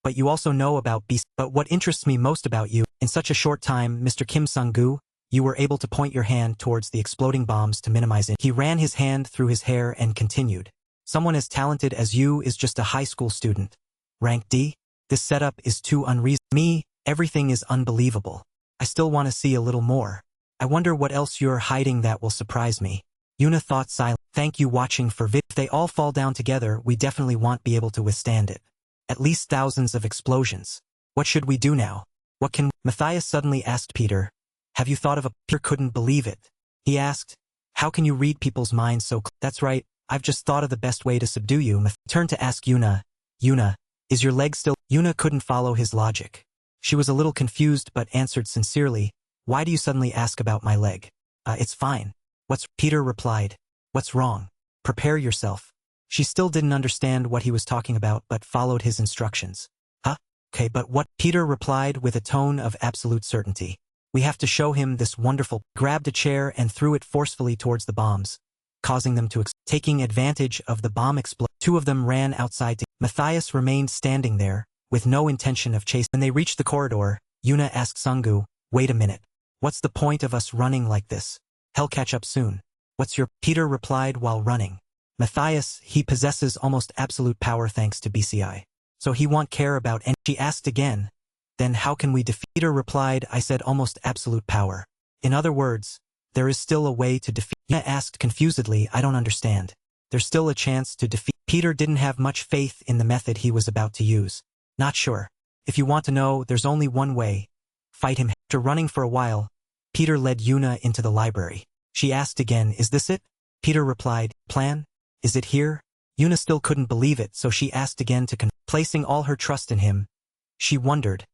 but you also know about BCI. But what interests me most about you, in such a short time, Mr. Kim Sung-gu, you were able to point your hand towards the exploding bombs to minimize it. He ran his hand through his hair and continued. Someone as talented as you is just a high school student. Rank D? This setup is too unreasonable. Me, everything is unbelievable. I still want to see a little more. I wonder what else you're hiding that will surprise me. Yuna thought silent. Thank you watching for vid. If they all fall down together, we definitely won't be able to withstand it. At least thousands of explosions. What should we do now? What can... Matthias suddenly asked Peter. Have you thought of a... Peter couldn't believe it. He asked, how can you read people's minds so... That's right, I've just thought of the best way to subdue you. Turned to ask Yuna. Yuna, is your leg still... Yuna couldn't follow his logic. She was a little confused but answered sincerely, why do you suddenly ask about my leg? It's fine. Peter replied. What's wrong? Prepare yourself. She still didn't understand what he was talking about but followed his instructions. Huh? Okay, but what? Peter replied with a tone of absolute certainty. We have to show him this wonderful... Grabbed a chair and threw it forcefully towards the bombs, causing them to taking advantage of the bomb explosion. Two of them ran outside to... Matthias remained standing there, with no intention of chasing. When they reached the corridor, Yuna asked Sung-gu, wait a minute. What's the point of us running like this? He'll catch up soon. What's your... Peter replied while running. Matthias, he possesses almost absolute power thanks to BCI. So he won't care about any... She asked again. Then how can we defeat? Peter replied, I said almost absolute power. In other words, there is still a way to defeat. Yuna asked confusedly, I don't understand. There's still a chance to defeat. Peter didn't have much faith in the method he was about to use. Not sure. If you want to know, there's only one way. Fight him. After running for a while, Peter led Yuna into the library. She asked again, is this it? Peter replied, plan? Is it here? Yuna still couldn't believe it, so she asked again to placing all her trust in him. She wondered.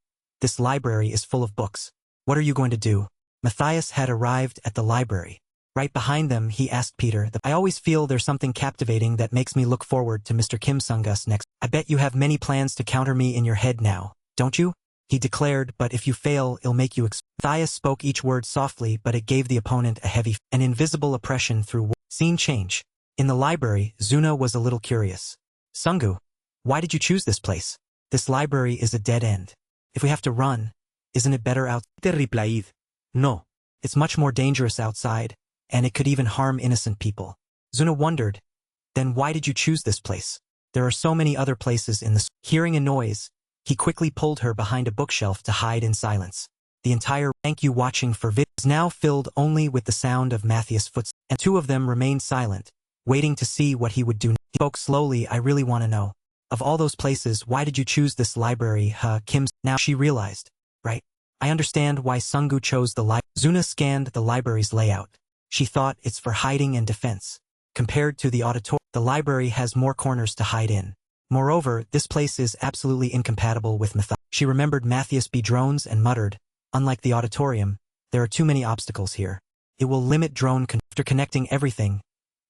This library is full of books. What are you going to do? Matthias had arrived at the library. Right behind them, he asked Peter, I always feel there's something captivating that makes me look forward to Mr. Kim Sung-gus next. I bet you have many plans to counter me in your head now, don't you? He declared, but if you fail, it'll make you Matthias spoke each word softly, but it gave the opponent a heavy, an invisible oppression through scene change. In the library, Zuna was a little curious. Sung-gu, why did you choose this place? This library is a dead end. If we have to run, isn't it better out? Peter replied, no. It's much more dangerous outside, and it could even harm innocent people. Zuna wondered, then why did you choose this place? There are so many other places in the... Hearing a noise, he quickly pulled her behind a bookshelf to hide in silence. The entire thank you watching for vid was now filled only with the sound of Matthias' footsteps, and two of them remained silent, waiting to see what he would do. He spoke slowly, I really want to know. Of all those places, why did you choose this library, Kim's? Now she realized. Right. I understand why Sung-gu chose the library. Zuna scanned the library's layout. She thought it's for hiding and defense. Compared to the auditorium, the library has more corners to hide in. Moreover, this place is absolutely incompatible with Matthias. She remembered Matthias B. drones and muttered, unlike the auditorium, there are too many obstacles here. It will limit drone after connecting everything.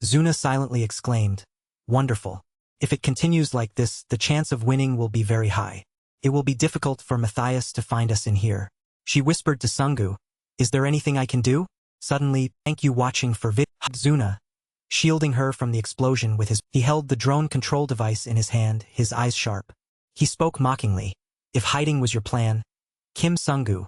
Zuna silently exclaimed, "Wonderful. If it continues like this, the chance of winning will be very high. It will be difficult for Matthias to find us in here." She whispered to Sungu, "Is there anything I can do?" Suddenly, thank you watching for Zuna, shielding her from the explosion with his. He held the drone control device in his hand, his eyes sharp. He spoke mockingly. "If hiding was your plan, Kim Sungu,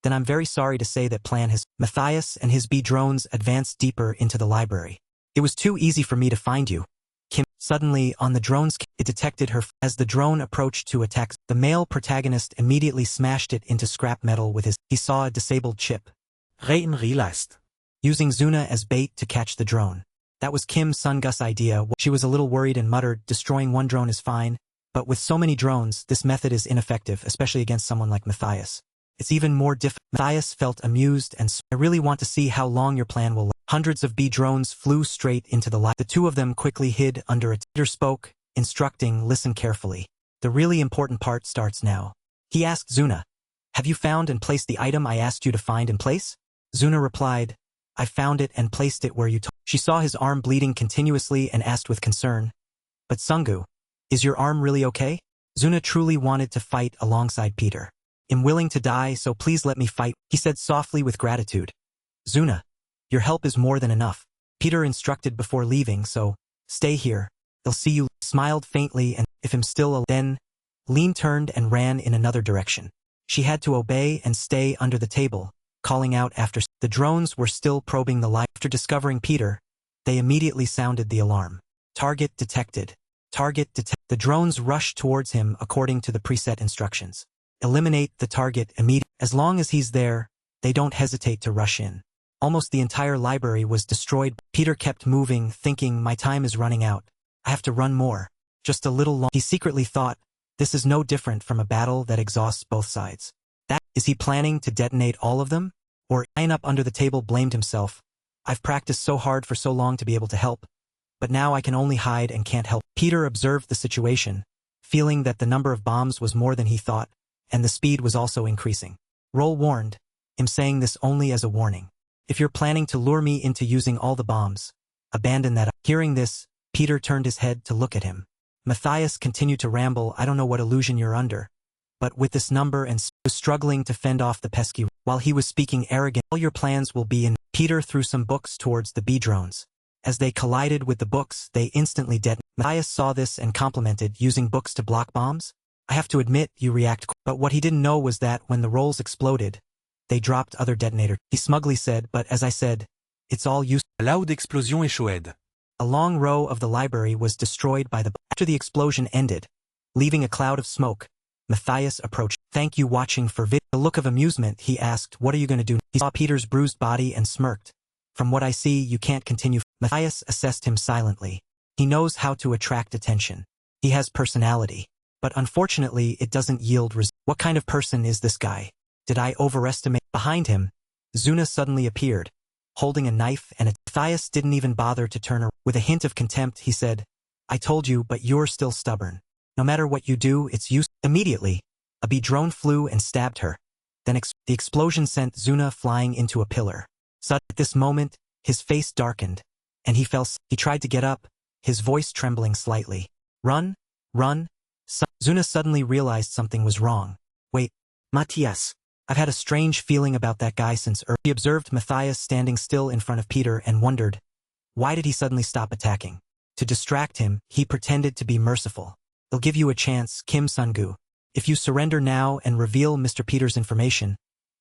then I'm very sorry to say that plan has." Matthias and his B drones advanced deeper into the library. "It was too easy for me to find you." Kim. Suddenly, on the drone's it detected her. As the drone approached to attack, the male protagonist immediately smashed it into scrap metal with his. He saw a disabled chip. Rein relast. Using Zuna as bait to catch the drone. That was Kim Sungus' idea. She was a little worried and muttered, "Destroying one drone is fine, but with so many drones, this method is ineffective, especially against someone like Matthias. It's even more difficult." Matthias felt amused and "I really want to see how long your plan will last." Hundreds of B drones flew straight into the light. The two of them quickly hid under it. Peter spoke, instructing, "Listen carefully. The really important part starts now." He asked Zuna, "Have you found and placed the item I asked you to find and place?" Zuna replied, "I found it and placed it where you told." She saw his arm bleeding continuously and asked with concern, "But Sungu, is your arm really okay?" Zuna truly wanted to fight alongside Peter. "I'm willing to die, so please let me fight," he said softly with gratitude. "Zuna, your help is more than enough," Peter instructed before leaving, "so stay here. They'll see you." Smiled faintly and, if I'm still then, Lean turned and ran in another direction. She had to obey and stay under the table, calling out after. The drones were still probing the light. After discovering Peter, they immediately sounded the alarm. Target detected. Target detected. The drones rushed towards him according to the preset instructions. Eliminate the target immediately. As long as he's there, they don't hesitate to rush in. Almost the entire library was destroyed. Peter kept moving, thinking, "My time is running out. I have to run more. Just a little long." He secretly thought, this is no different from a battle that exhausts both sides. Is he planning to detonate all of them? Or, lying up under the table, blamed himself. "I've practiced so hard for so long to be able to help, but now I can only hide and can't help." Peter observed the situation, feeling that the number of bombs was more than he thought, and the speed was also increasing. Roll warned. I'm saying this only as a warning. If you're planning to lure me into using all the bombs, abandon that. Hearing this, Peter turned his head to look at him. Matthias continued to ramble, "I don't know what illusion you're under, but with this number and was struggling to fend off the pesky." While he was speaking arrogant, "All your plans will be in." Peter threw some books towards the B drones. As they collided with the books, they instantly detonated. Matthias saw this and complimented, "Using books to block bombs? I have to admit, you react." But what he didn't know was that when the rolls exploded, they dropped other detonators. He smugly said, "But as I said, it's all used." Loud explosion échouée. A long row of the library was destroyed by the. After the explosion ended, leaving a cloud of smoke, Matthias approached. "Thank you watching for vid." A look of amusement, he asked, "What are you going to do?" He saw Peter's bruised body and smirked. "From what I see, you can't continue." Matthias assessed him silently. He knows how to attract attention. He has personality. But unfortunately, it doesn't yield results. What kind of person is this guy? Did I overestimate? Behind him, Zuna suddenly appeared, holding a knife and Matthias didn't even bother to turn around. With a hint of contempt, he said, "I told you, but you're still stubborn. No matter what you do, it's useless." Immediately, a B drone flew and stabbed her. Then the explosion sent Zuna flying into a pillar. At this moment, his face darkened, and he fell. He tried to get up, his voice trembling slightly. "Run, run." Zuna suddenly realized something was wrong. "Wait, Matthias. I've had a strange feeling about that guy since earlier." He observed Matthias standing still in front of Peter and wondered, why did he suddenly stop attacking? To distract him, he pretended to be merciful. "They'll give you a chance, Kim Sungu. If you surrender now and reveal Mr. Peter's information,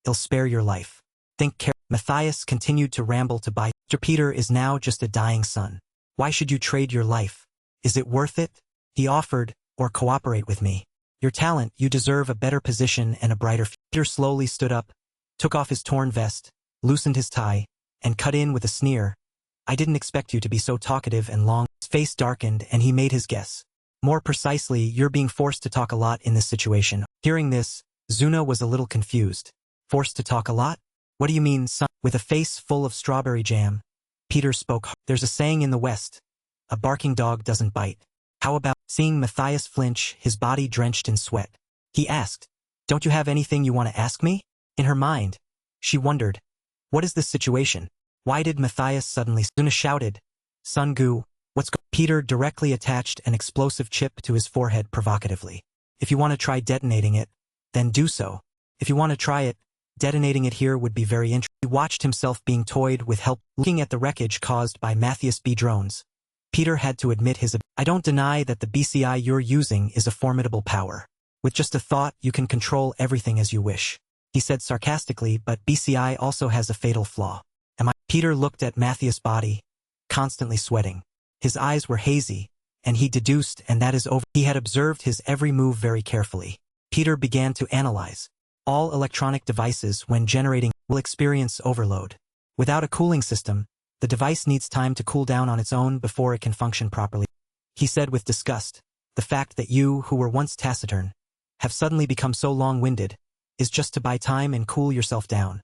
he'll spare your life. Think carefully." Matthias continued to ramble to buy. "Mr. Peter is now just a dying son. Why should you trade your life? Is it worth it?" He offered, "Or cooperate with me. Your talent, you deserve a better position and a brighter future." Peter slowly stood up, took off his torn vest, loosened his tie, and cut in with a sneer. "I didn't expect you to be so talkative and long." His face darkened and he made his guess. "More precisely, you're being forced to talk a lot in this situation." Hearing this, Zuna was a little confused. "Forced to talk a lot? What do you mean, son?" With a face full of strawberry jam, Peter spoke. "There's a saying in the West, a barking dog doesn't bite. How about..." Seeing Matthias flinch, his body drenched in sweat, he asked, "Don't you have anything you want to ask me?" In her mind, she wondered, what is this situation? Why did Matthias suddenly? Asuna shouted. Sun-gu, what's go? Peter directly attached an explosive chip to his forehead provocatively. If you want to try detonating it, then do so. If you want to try it, detonating it here would be very interesting. He watched himself being toyed with help. Looking at the wreckage caused by Matthias B. drones, Peter had to admit his. I don't deny that the BCI you're using is a formidable power. With just a thought, you can control everything as you wish. He said sarcastically, but BCI also has a fatal flaw. Peter looked at Matthias' body, constantly sweating. His eyes were hazy, and he deduced, and that is over. He had observed his every move very carefully. Peter began to analyze. All electronic devices, when generating, will experience overload. Without a cooling system, the device needs time to cool down on its own before it can function properly. He said with disgust, the fact that you, who were once taciturn, have suddenly become so long-winded, is just to buy time and cool yourself down.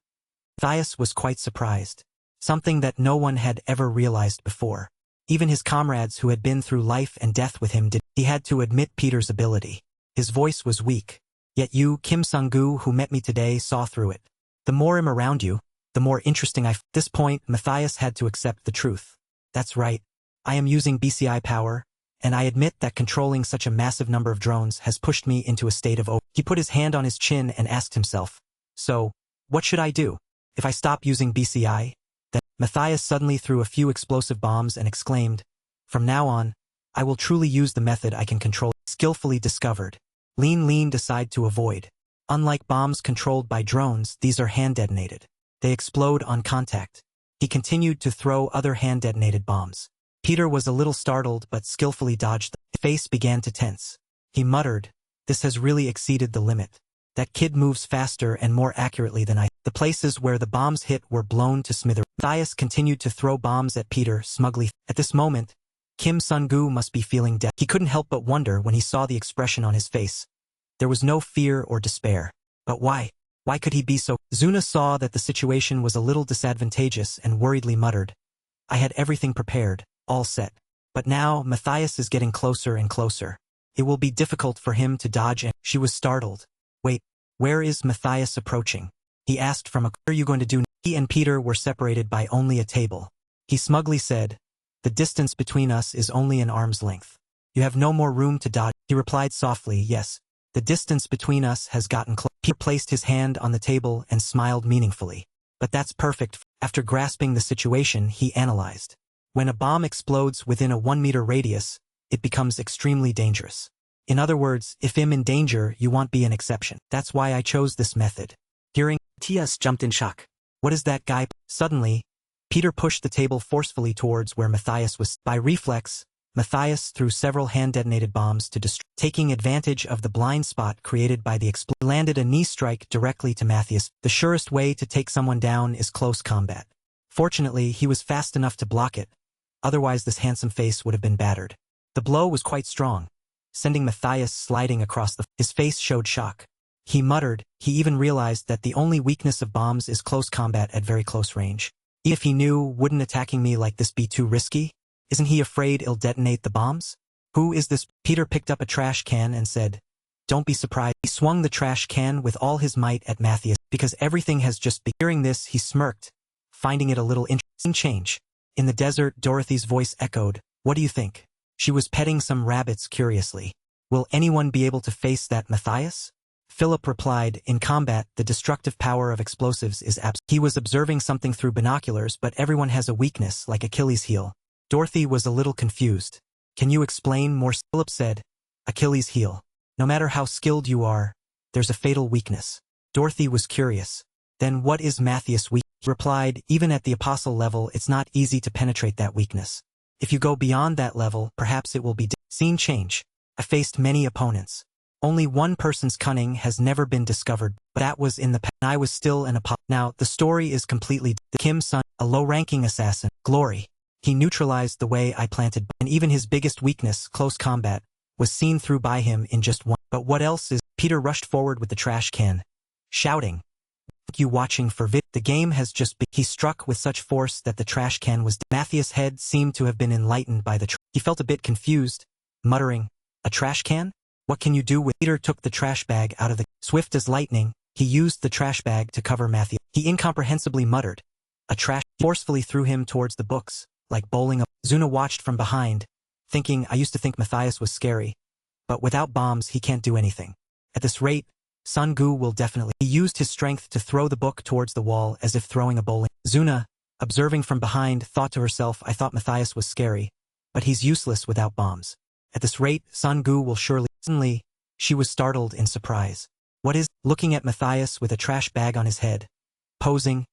Matthias was quite surprised. Something that no one had ever realized before. Even his comrades who had been through life and death with him did. He had to admit Peter's ability. His voice was weak. Yet you, Kim Sung-gu, who met me today, saw through it. The more I'm around you, the more interesting At this point, Matthias had to accept the truth. That's right. I am using BCI power, and I admit that controlling such a massive number of drones has pushed me into a state of He put his hand on his chin and asked himself, so, what should I do? If I stop using BCI? Then Matthias suddenly threw a few explosive bombs and exclaimed, from now on, I will truly use the method I can control. Skillfully discovered. Lean decide to avoid. Unlike bombs controlled by drones, these are hand-detonated. They explode on contact. He continued to throw other hand-detonated bombs. Peter was a little startled but skillfully dodged them. His face began to tense. He muttered, this has really exceeded the limit. That kid moves faster and more accurately than I. The places where the bombs hit were blown to smithereens. Matthias continued to throw bombs at Peter smugly. At this moment, Kim Sung-gu must be feeling death. He couldn't help but wonder when he saw the expression on his face. There was no fear or despair. But why? Why could he be so? Zuna saw that the situation was a little disadvantageous and worriedly muttered, I had everything prepared, all set. But now Matthias is getting closer and closer. It will be difficult for him to dodge and she was startled. Wait, where is Matthias approaching? He asked from what are you going to do? He and Peter were separated by only a table. He smugly said, the distance between us is only an arm's length. You have no more room to dodge. He replied softly, yes, the distance between us has gotten close. Peter placed his hand on the table and smiled meaningfully. But that's perfect. After grasping the situation, he analyzed. When a bomb explodes within a 1-meter radius, it becomes extremely dangerous. In other words, if I'm in danger, you won't be an exception. That's why I chose this method. Hearing, Matthias jumped in shock. What is that guy? Suddenly, Peter pushed the table forcefully towards where Matthias was. By reflex, Matthias threw several hand-detonated bombs to destroy. Taking advantage of the blind spot created by the explosion, landed a knee strike directly to Matthias. The surest way to take someone down is close combat. Fortunately, he was fast enough to block it. Otherwise, this handsome face would have been battered. The blow was quite strong, sending Matthias sliding across the. His face showed shock. He muttered. He even realized that the only weakness of bombs is close combat at very close range. If he knew, wouldn't attacking me like this be too risky? Isn't he afraid it'll detonate the bombs? Who is this? Peter picked up a trash can and said, don't be surprised. He swung the trash can with all his might at Matthias, because everything has just been. Hearing this, he smirked, finding it a little interesting change. In the desert, Dorothy's voice echoed, what do you think? She was petting some rabbits curiously. Will anyone be able to face that Matthias? Philip replied, in combat, the destructive power of explosives is absent. He was observing something through binoculars, but everyone has a weakness, like Achilles' heel. Dorothy was a little confused. Can you explain more? Philip said, Achilles' heel. No matter how skilled you are, there's a fatal weakness. Dorothy was curious. Then what is Matthias' weakness? He replied, even at the apostle level, it's not easy to penetrate that weakness. If you go beyond that level, perhaps it will be scene change. I faced many opponents. Only one person's cunning has never been discovered, but that was in the past. I was still an apostle. Now, the story is completely Kim's son, a low-ranking assassin, Glory. He neutralized the way I planted, and even his biggest weakness, close combat, was seen through by him in just one. But what else is? Peter rushed forward with the trash can, shouting, you watching for vid? The game has just been. He struck with such force that the trash can was. Matthias' head seemed to have been enlightened by the. He felt a bit confused, muttering, a trash can? What can you do with? Peter took the trash bag out of the. Swift as lightning, he used the trash bag to cover Matthias. He incomprehensibly muttered, A trash forcefully threw him towards the books, like bowling up. Zuna watched from behind, thinking, I used to think Matthias was scary, but without bombs he can't do anything. At this rate, Sun Gu will definitely. He used his strength to throw the book towards the wall as if throwing a bowling. Zuna, observing from behind, thought to herself, I thought Matthias was scary, but he's useless without bombs. At this rate, Sun Gu will surely. Suddenly, she was startled in surprise. What is? Looking at Matthias with a trash bag on his head, posing,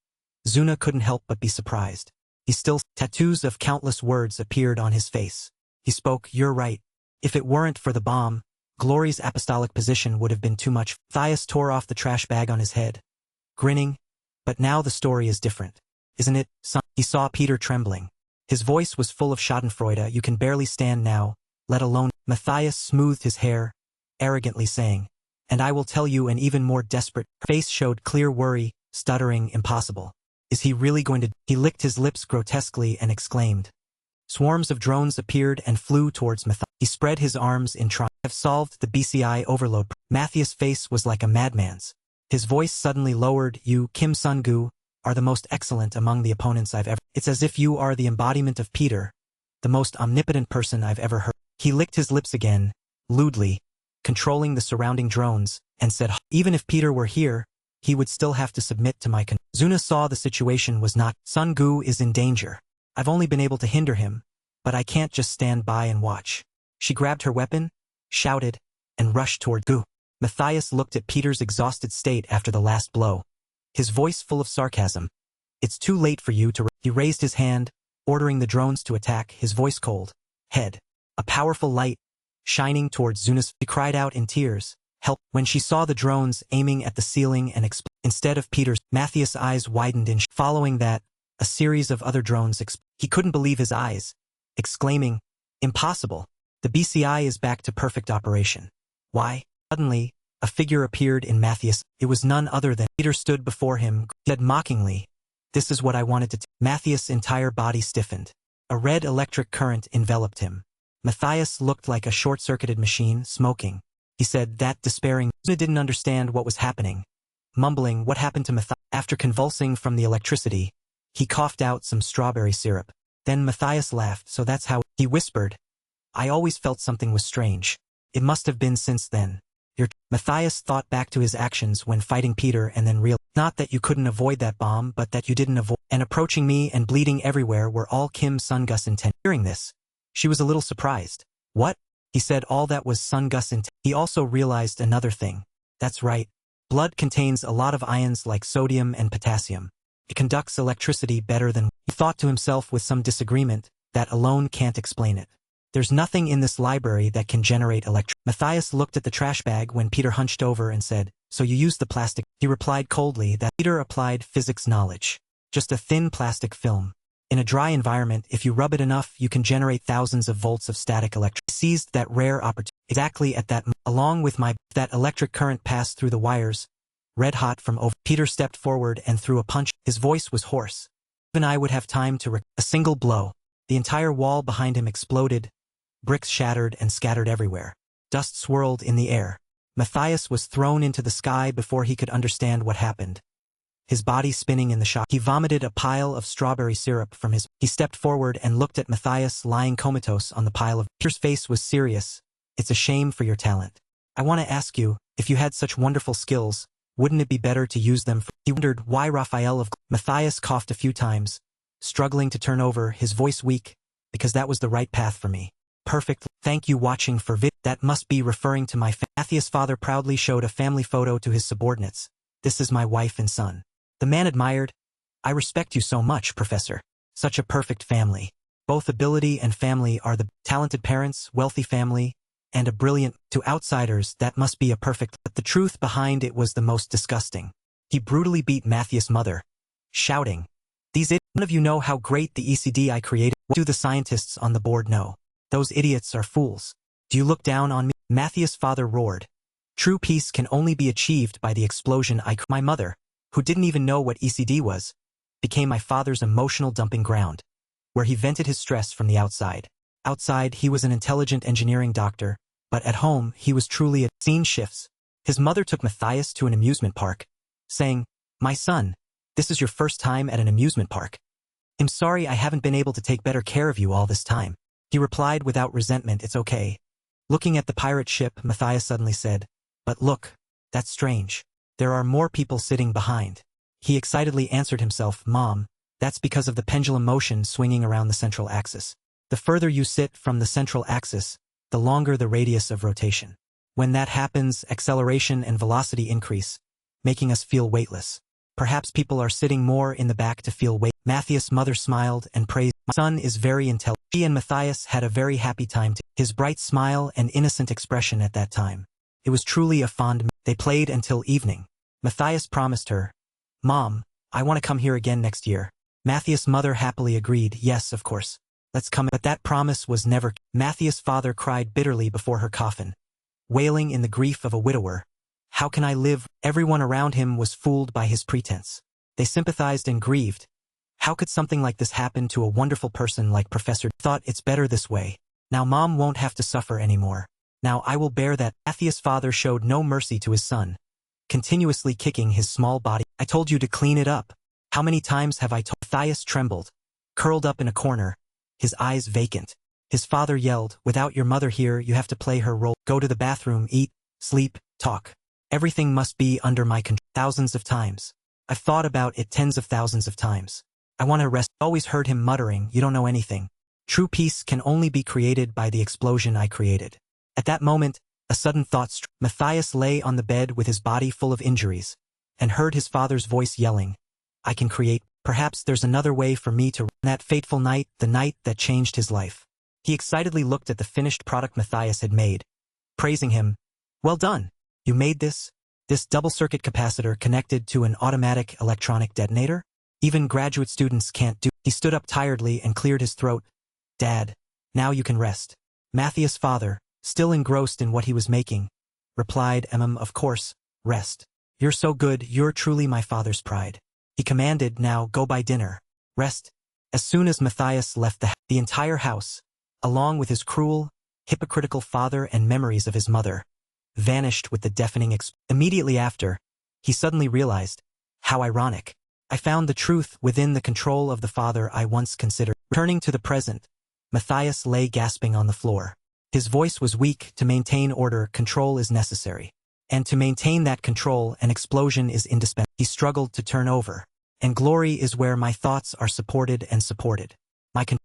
Zuna couldn't help but be surprised. He still. Tattoos of countless words appeared on his face. He spoke, you're right. If it weren't for the bomb, Glory's apostolic position would have been too much. Matthias tore off the trash bag on his head, grinning, but now the story is different. Isn't it, son? He saw Peter trembling. His voice was full of schadenfreude. You can barely stand now, let alone. Matthias smoothed his hair, arrogantly saying, and I will tell you an even more desperate. Her face showed clear worry, stuttering, impossible. Is he really going to? He licked his lips grotesquely and exclaimed. Swarms of drones appeared and flew towards Matthias. He spread his arms in triumph. Have solved the BCI overload. Matthias' face was like a madman's. His voice suddenly lowered. You, Kim Sun-gu, are the most excellent among the opponents I've ever. It's as if you are the embodiment of Peter, the most omnipotent person I've ever heard. He licked his lips again, lewdly, controlling the surrounding drones, and said, even if Peter were here, he would still have to submit to my Zuna saw the situation was not. Sun-gu is in danger. I've only been able to hinder him, but I can't just stand by and watch. She grabbed her weapon, shouted, and rushed toward Gu. Matthias looked at Peter's exhausted state after the last blow, his voice full of sarcasm. It's too late for you to. He raised his hand, ordering the drones to attack, his voice cold. Head. A powerful light, shining towards Zuna's. She cried out in tears, help. When she saw the drones aiming at the ceiling and instead of Peter's, Matthias' eyes widened in following that, a series of other drones he couldn't believe his eyes, exclaiming, impossible. The BCI is back to perfect operation. Why? Suddenly, a figure appeared in Matthias. It was none other than Peter stood before him, said mockingly, this is what I wanted to Matthias' entire body stiffened. A red electric current enveloped him. Matthias looked like a short-circuited machine, smoking. He said that despairing. Zuna didn't understand what was happening. Mumbling, what happened to Matthias? After convulsing from the electricity, he coughed out some strawberry syrup. Then Matthias laughed, so that's how. He whispered, I always felt something was strange. It must have been since then. Matthias thought back to his actions when fighting Peter and then realized, not that you couldn't avoid that bomb, but that you didn't avoid. And approaching me and bleeding everywhere were all Kim Sun-gu's intent. Hearing this, she was a little surprised. What? He said all that was Sun-gu's intent. He also realized another thing. That's right. Blood contains a lot of ions like sodium and potassium. It conducts electricity better than. He thought to himself with some disagreement, that alone can't explain it. There's nothing in this library that can generate electricity. Matthias looked at the trash bag when Peter hunched over and said, so you used the plastic. He replied coldly that Peter applied physics knowledge. Just a thin plastic film. In a dry environment, if you rub it enough, you can generate thousands of volts of static electricity. He seized that rare opportunity. Exactly at that moment, along with that electric current passed through the wires, red hot from over. Peter stepped forward and threw a punch. His voice was hoarse. Even I would have time to a single blow. The entire wall behind him exploded. Bricks shattered and scattered everywhere. Dust swirled in the air. Matthias was thrown into the sky before he could understand what happened. His body spinning in the shock. He vomited a pile of strawberry syrup from his. He stepped forward and looked at Matthias lying comatose on the pile of. Peter's face was serious. It's a shame for your talent. I want to ask you, if you had such wonderful skills, wouldn't it be better to use them for. He wondered why Raphael of. Matthias coughed a few times, struggling to turn over, his voice weak, because that was the right path for me. Perfect. Thank you watching for that must be referring to my Matthias' father proudly showed a family photo to his subordinates. This is my wife and son. The man admired. I respect you so much, Professor. Such a perfect family. Both ability and family are the talented parents, wealthy family, and a brilliant. To outsiders, that must be a perfect. But the truth behind it was the most disgusting. He brutally beat Matthias' mother, shouting, none of you know how great the ECD I created. What do the scientists on the board know? Those idiots are fools. Do you look down on me? Matthias' father roared. True peace can only be achieved by the explosion My mother, who didn't even know what ECD was, became my father's emotional dumping ground, where he vented his stress from the outside. Outside, he was an intelligent engineering doctor, but at home, he was truly a. Scene shifts. His mother took Matthias to an amusement park, saying, my son, This is your first time at an amusement park. I'm sorry I haven't been able to take better care of you all this time. He replied without resentment, it's okay. Looking at the pirate ship, Matthias suddenly said, but look, that's strange. There are more people sitting behind. He excitedly answered himself, Mom, that's because of the pendulum motion swinging around the central axis. The further you sit from the central axis, the longer the radius of rotation. When that happens, acceleration and velocity increase, making us feel weightless. Perhaps people are sitting more in the back to feel weight. Matthias' mother smiled and praised. My son is very intelligent. She and Matthias had a very happy time too. His bright smile and innocent expression at that time. It was truly a fond. They played until evening. Matthias promised her, Mom, I want to come here again next year. Matthias' mother happily agreed, yes, of course. Let's come. But that promise was never. Matthias' father cried bitterly before her coffin, wailing in the grief of a widower. How can I live? Everyone around him was fooled by his pretense. They sympathized and grieved. How could something like this happen to a wonderful person like Professor? Thought it's better this way. Now Mom won't have to suffer anymore. Now I will bear that. Matthias' father showed no mercy to his son, continuously kicking his small body. I told you to clean it up. How many times have I told? Matthias trembled, curled up in a corner, his eyes vacant. His father yelled, without your mother here you have to play her role. Go to the bathroom, eat, sleep, talk. Everything must be under my control. Thousands of times. I've thought about it tens of thousands of times. I want to rest. Always heard him muttering, you don't know anything. True peace can only be created by the explosion I created. At that moment, a sudden thought struck. Matthias lay on the bed with his body full of injuries, and heard his father's voice yelling, I can create. Perhaps there's another way for me to. That fateful night, the night that changed his life. He excitedly looked at the finished product Matthias had made, praising him. Well done. You made this double-circuit capacitor connected to an automatic electronic detonator? Even graduate students can't do. He stood up tiredly and cleared his throat. Dad, now you can rest. Matthias' father, still engrossed in what he was making, replied, of course, rest. You're so good, you're truly my father's pride. He commanded, now go buy dinner. Rest. As soon as Matthias left the entire house, along with his cruel, hypocritical father and memories of his mother, vanished with the deafening Immediately after, he suddenly realized, how ironic. I found the truth within the control of the father I once considered. Returning to the present, Matthias lay gasping on the floor. His voice was weak. To maintain order, control is necessary. And to maintain that control, an explosion is indispensable. He struggled to turn over. And glory is where my thoughts are supported and supported.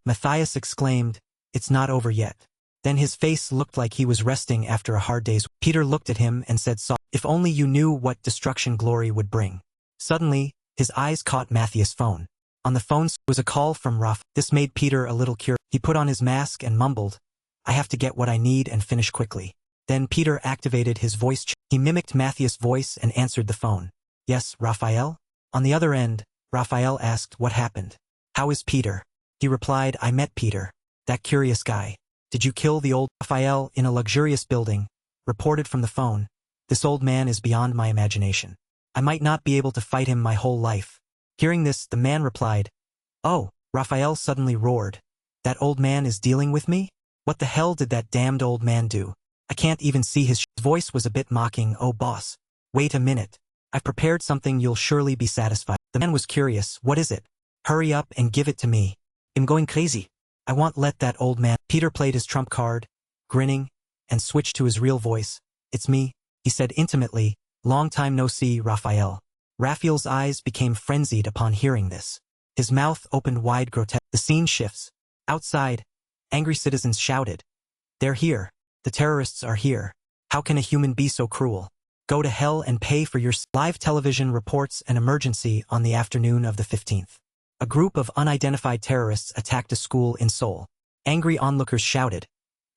Matthias exclaimed, it's not over yet. Then his face looked like he was resting after a hard day's. Peter looked at him and said, if only you knew what destruction glory would bring. Suddenly, his eyes caught Matthias' phone. On the phone was a call from Raf. This made Peter a little curious. He put on his mask and mumbled, I have to get what I need and finish quickly. Then Peter activated his voice. He mimicked Matthias' voice and answered the phone. Yes, Raphael? On the other end, Raphael asked what happened. How is Peter? He replied, I met Peter. That curious guy. Did you kill the old Raphael in a luxurious building? Reported from the phone. This old man is beyond my imagination. I might not be able to fight him my whole life. Hearing this, the man replied, oh, Raphael suddenly roared. That old man is dealing with me? What the hell did that damned old man do? I can't even see his voice was a bit mocking. Oh boss. Wait a minute. I've prepared something you'll surely be satisfied. The man was curious. What is it? Hurry up and give it to me. I'm going crazy. I won't let that old man. Peter played his trump card, grinning, and switched to his real voice. It's me, he said intimately. Long time no see, Raphael. Raphael's eyes became frenzied upon hearing this. His mouth opened wide, grotesque. The scene shifts. Outside, angry citizens shouted. They're here. The terrorists are here. How can a human be so cruel? Go to hell and pay for your. Live television reports an emergency on the afternoon of the 15th. A group of unidentified terrorists attacked a school in Seoul. Angry onlookers shouted.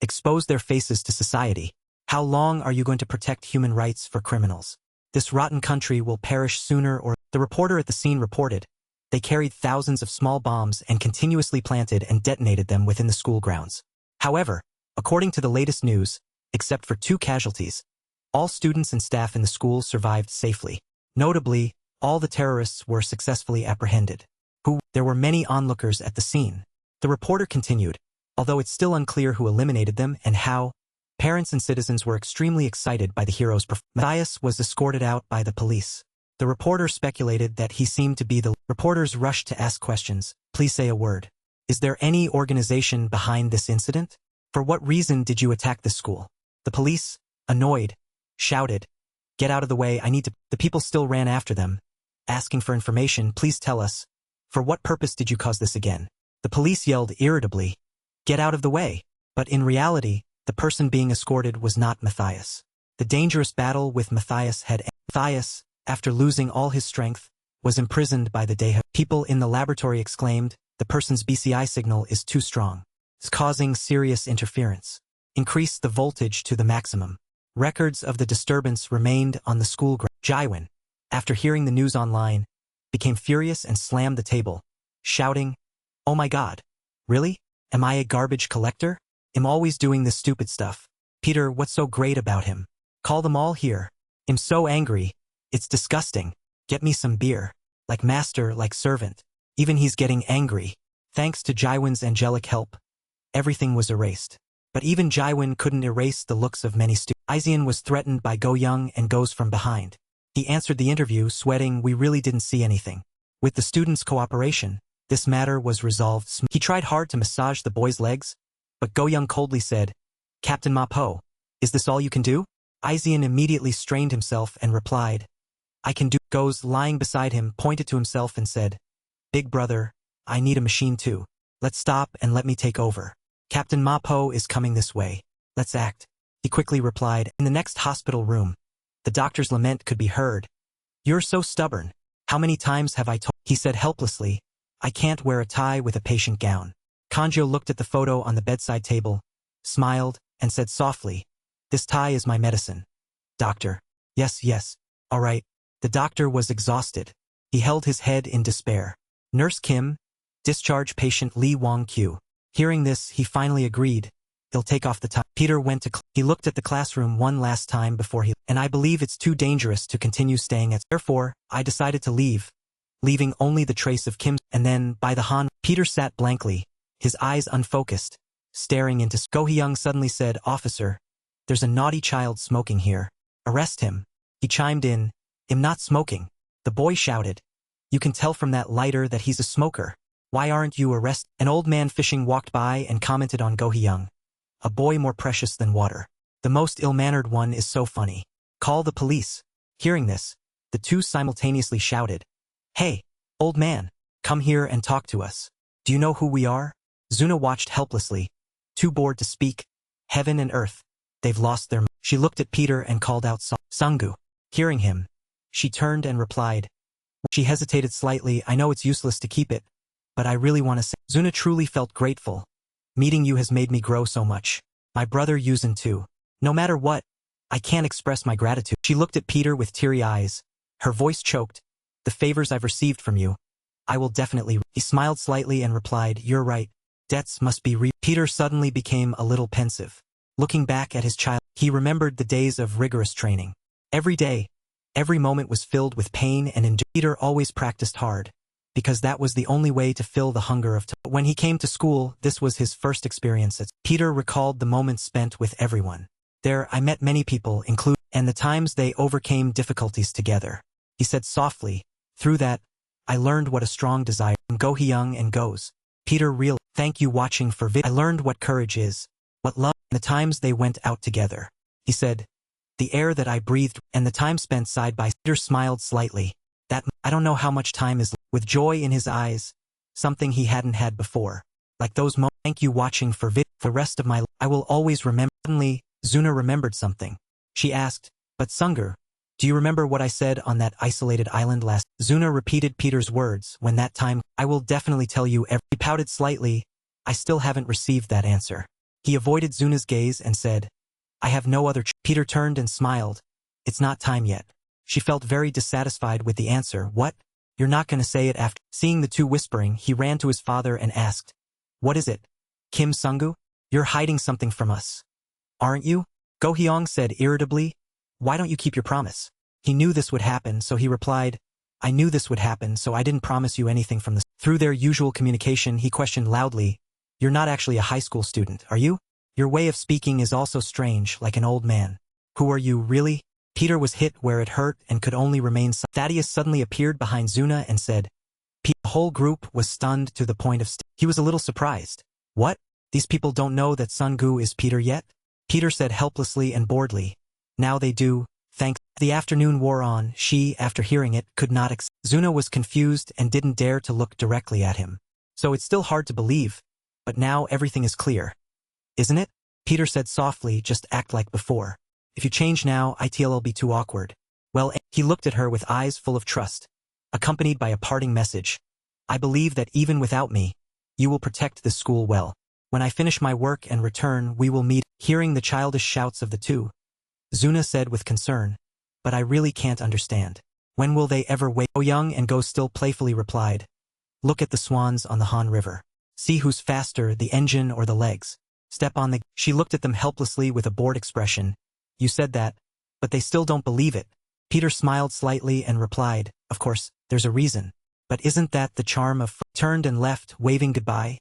Expose their faces to society. How long are you going to protect human rights for criminals? This rotten country will perish sooner or. The reporter at the scene reported. They carried thousands of small bombs and continuously planted and detonated them within the school grounds. However, according to the latest news, except for 2 casualties, all students and staff in the school survived safely. Notably, all the terrorists were successfully apprehended. There were many onlookers at the scene. The reporter continued, although it's still unclear who eliminated them and how, parents and citizens were extremely excited by the hero's performance. Matthias was escorted out by the police. The reporter speculated that he seemed to be the reporters rushed to ask questions. Please say a word. Is there any organization behind this incident? For what reason did you attack the school? The police, annoyed, shouted, Get out of the way, I need to. The people still ran after them, asking for information. Please tell us. For what purpose did you cause this again? The police yelled irritably, Get out of the way. But in reality, the person being escorted was not Matthias. The dangerous battle with Matthias had ended. Matthias, after losing all his strength, was imprisoned by the Deha. People in the laboratory exclaimed, The person's BCI signal is too strong. It's causing serious interference. Increase the voltage to the maximum. Records of the disturbance remained on the school ground. Jaiwin, after hearing the news online, became furious and slammed the table, shouting, Oh my god. Really? Am I a garbage collector? I'm always doing this stupid stuff. Peter, what's so great about him? Call them all here. I'm so angry. It's disgusting. Get me some beer. Like master, like servant. Even he's getting angry. Thanks to Jaiwin's angelic help, everything was erased. But even Jaiwin couldn't erase the looks of many students. Aizian was threatened by Go Young and goes from behind. He answered the interview, sweating, We really didn't see anything. With the students' cooperation, this matter was resolved. He tried hard to massage the boy's legs, but Go Young coldly said, Captain Ma Po, is this all you can do? Aizian immediately strained himself and replied, I can do. Go's lying beside him pointed to himself and said, Big brother, I need a machine too. Let's stop and let me take over. Captain Ma Po is coming this way. Let's act. He quickly replied. In the next hospital room, the doctor's lament could be heard. You're so stubborn. How many times have I told? He said helplessly, I can't wear a tie with a patient gown. Kanjo looked at the photo on the bedside table, smiled, and said softly, This tie is my medicine. Doctor. Yes, yes. All right. The doctor was exhausted. He held his head in despair. Nurse Kim, discharge patient Lee Wong-kyu. Hearing this, he finally agreed. He'll take off the tie. Peter went to he looked at the classroom one last time before and I believe it's too dangerous to continue staying at. Therefore, I decided to leave, leaving only the trace of Kim. And then, by the Han, Peter sat blankly, his eyes unfocused, staring into. Go Hyung suddenly said, Officer, there's a naughty child smoking here. Arrest him. He chimed in, I'm not smoking. The boy shouted, You can tell from that lighter that he's a smoker. Why aren't you arrested? An old man fishing walked by and commented on Go Hyung. A boy more precious than water. The most ill-mannered one is so funny. Call the police. Hearing this, the two simultaneously shouted, Hey, old man, come here and talk to us. Do you know who we are? Zuna watched helplessly, too bored to speak. Heaven and earth. They've lost their. She looked at Peter and called out Sungu. Hearing him, she turned and replied. She hesitated slightly. I know it's useless to keep it, but I really want to say. Zuna truly felt grateful. Meeting you has made me grow so much. My brother Yuzun too. No matter what, I can't express my gratitude. She looked at Peter with teary eyes. Her voice choked. The favors I've received from you, I will definitely. He smiled slightly and replied, You're right. Debts must be Peter suddenly became a little pensive. Looking back at his child, he remembered the days of rigorous training. Every day, every moment was filled with pain and endurance. Peter always practiced hard, because that was the only way to fill the hunger of time. When he came to school, this was his first experience. Peter recalled the moments spent with everyone. There, I met many people, and the times they overcame difficulties together. He said softly, Through that, I learned what a strong desire. Go Hyung and goes. Peter real. Thank you watching for I learned what courage is, what love, and the times they went out together. He said, The air that I breathed, and the time spent side by. Peter smiled slightly. I don't know how much time is. With joy in his eyes, something he hadn't had before. Like those moments. Thank you watching for the rest of my life. I will always remember. Suddenly, Zuna remembered something. She asked, But Sungur, do you remember what I said on that isolated island last? Zuna repeated Peter's words. When that time, I will definitely tell you every. He pouted slightly. I still haven't received that answer. He avoided Zuna's gaze and said, I have no other. Peter turned and smiled. It's not time yet. She felt very dissatisfied with the answer. What? You're not going to say it after. Seeing the two whispering, he ran to his father and asked, What is it? Kim Sungu? You're hiding something from us. Aren't you? Go Hyung said irritably. Why don't you keep your promise? He knew this would happen, so he replied, I knew this would happen, so I didn't promise you anything from the. Through their usual communication, he questioned loudly, You're not actually a high school student, are you? Your way of speaking is also strange, like an old man. Who are you, really? Peter was hit where it hurt and could only remain silent. Thaddeus suddenly appeared behind Zuna and said, the whole group was stunned to the point of he was a little surprised. What? These people don't know that Sungu is Peter yet? Peter said helplessly and boredly. Now they do, thanks. The afternoon wore on. She, after hearing it, could not accept. Zuna was confused and didn't dare to look directly at him. So it's still hard to believe, but now everything is clear. Isn't it? Peter said softly, just act like before. If you change now, it'll be too awkward. Well, he looked at her with eyes full of trust, accompanied by a parting message. I believe that even without me, you will protect this school well. When I finish my work and return, we will meet. Hearing the childish shouts of the two, Zuna said with concern, but I really can't understand. When will they ever wake? Go Young and Go still playfully replied. Look at the swans on the Han River. See who's faster, the engine or the legs. Step on the... She looked at them helplessly with a bored expression. You said that, but they still don't believe it. Peter smiled slightly and replied, of course, there's a reason. But isn't that the charm of... Turned and left, waving goodbye.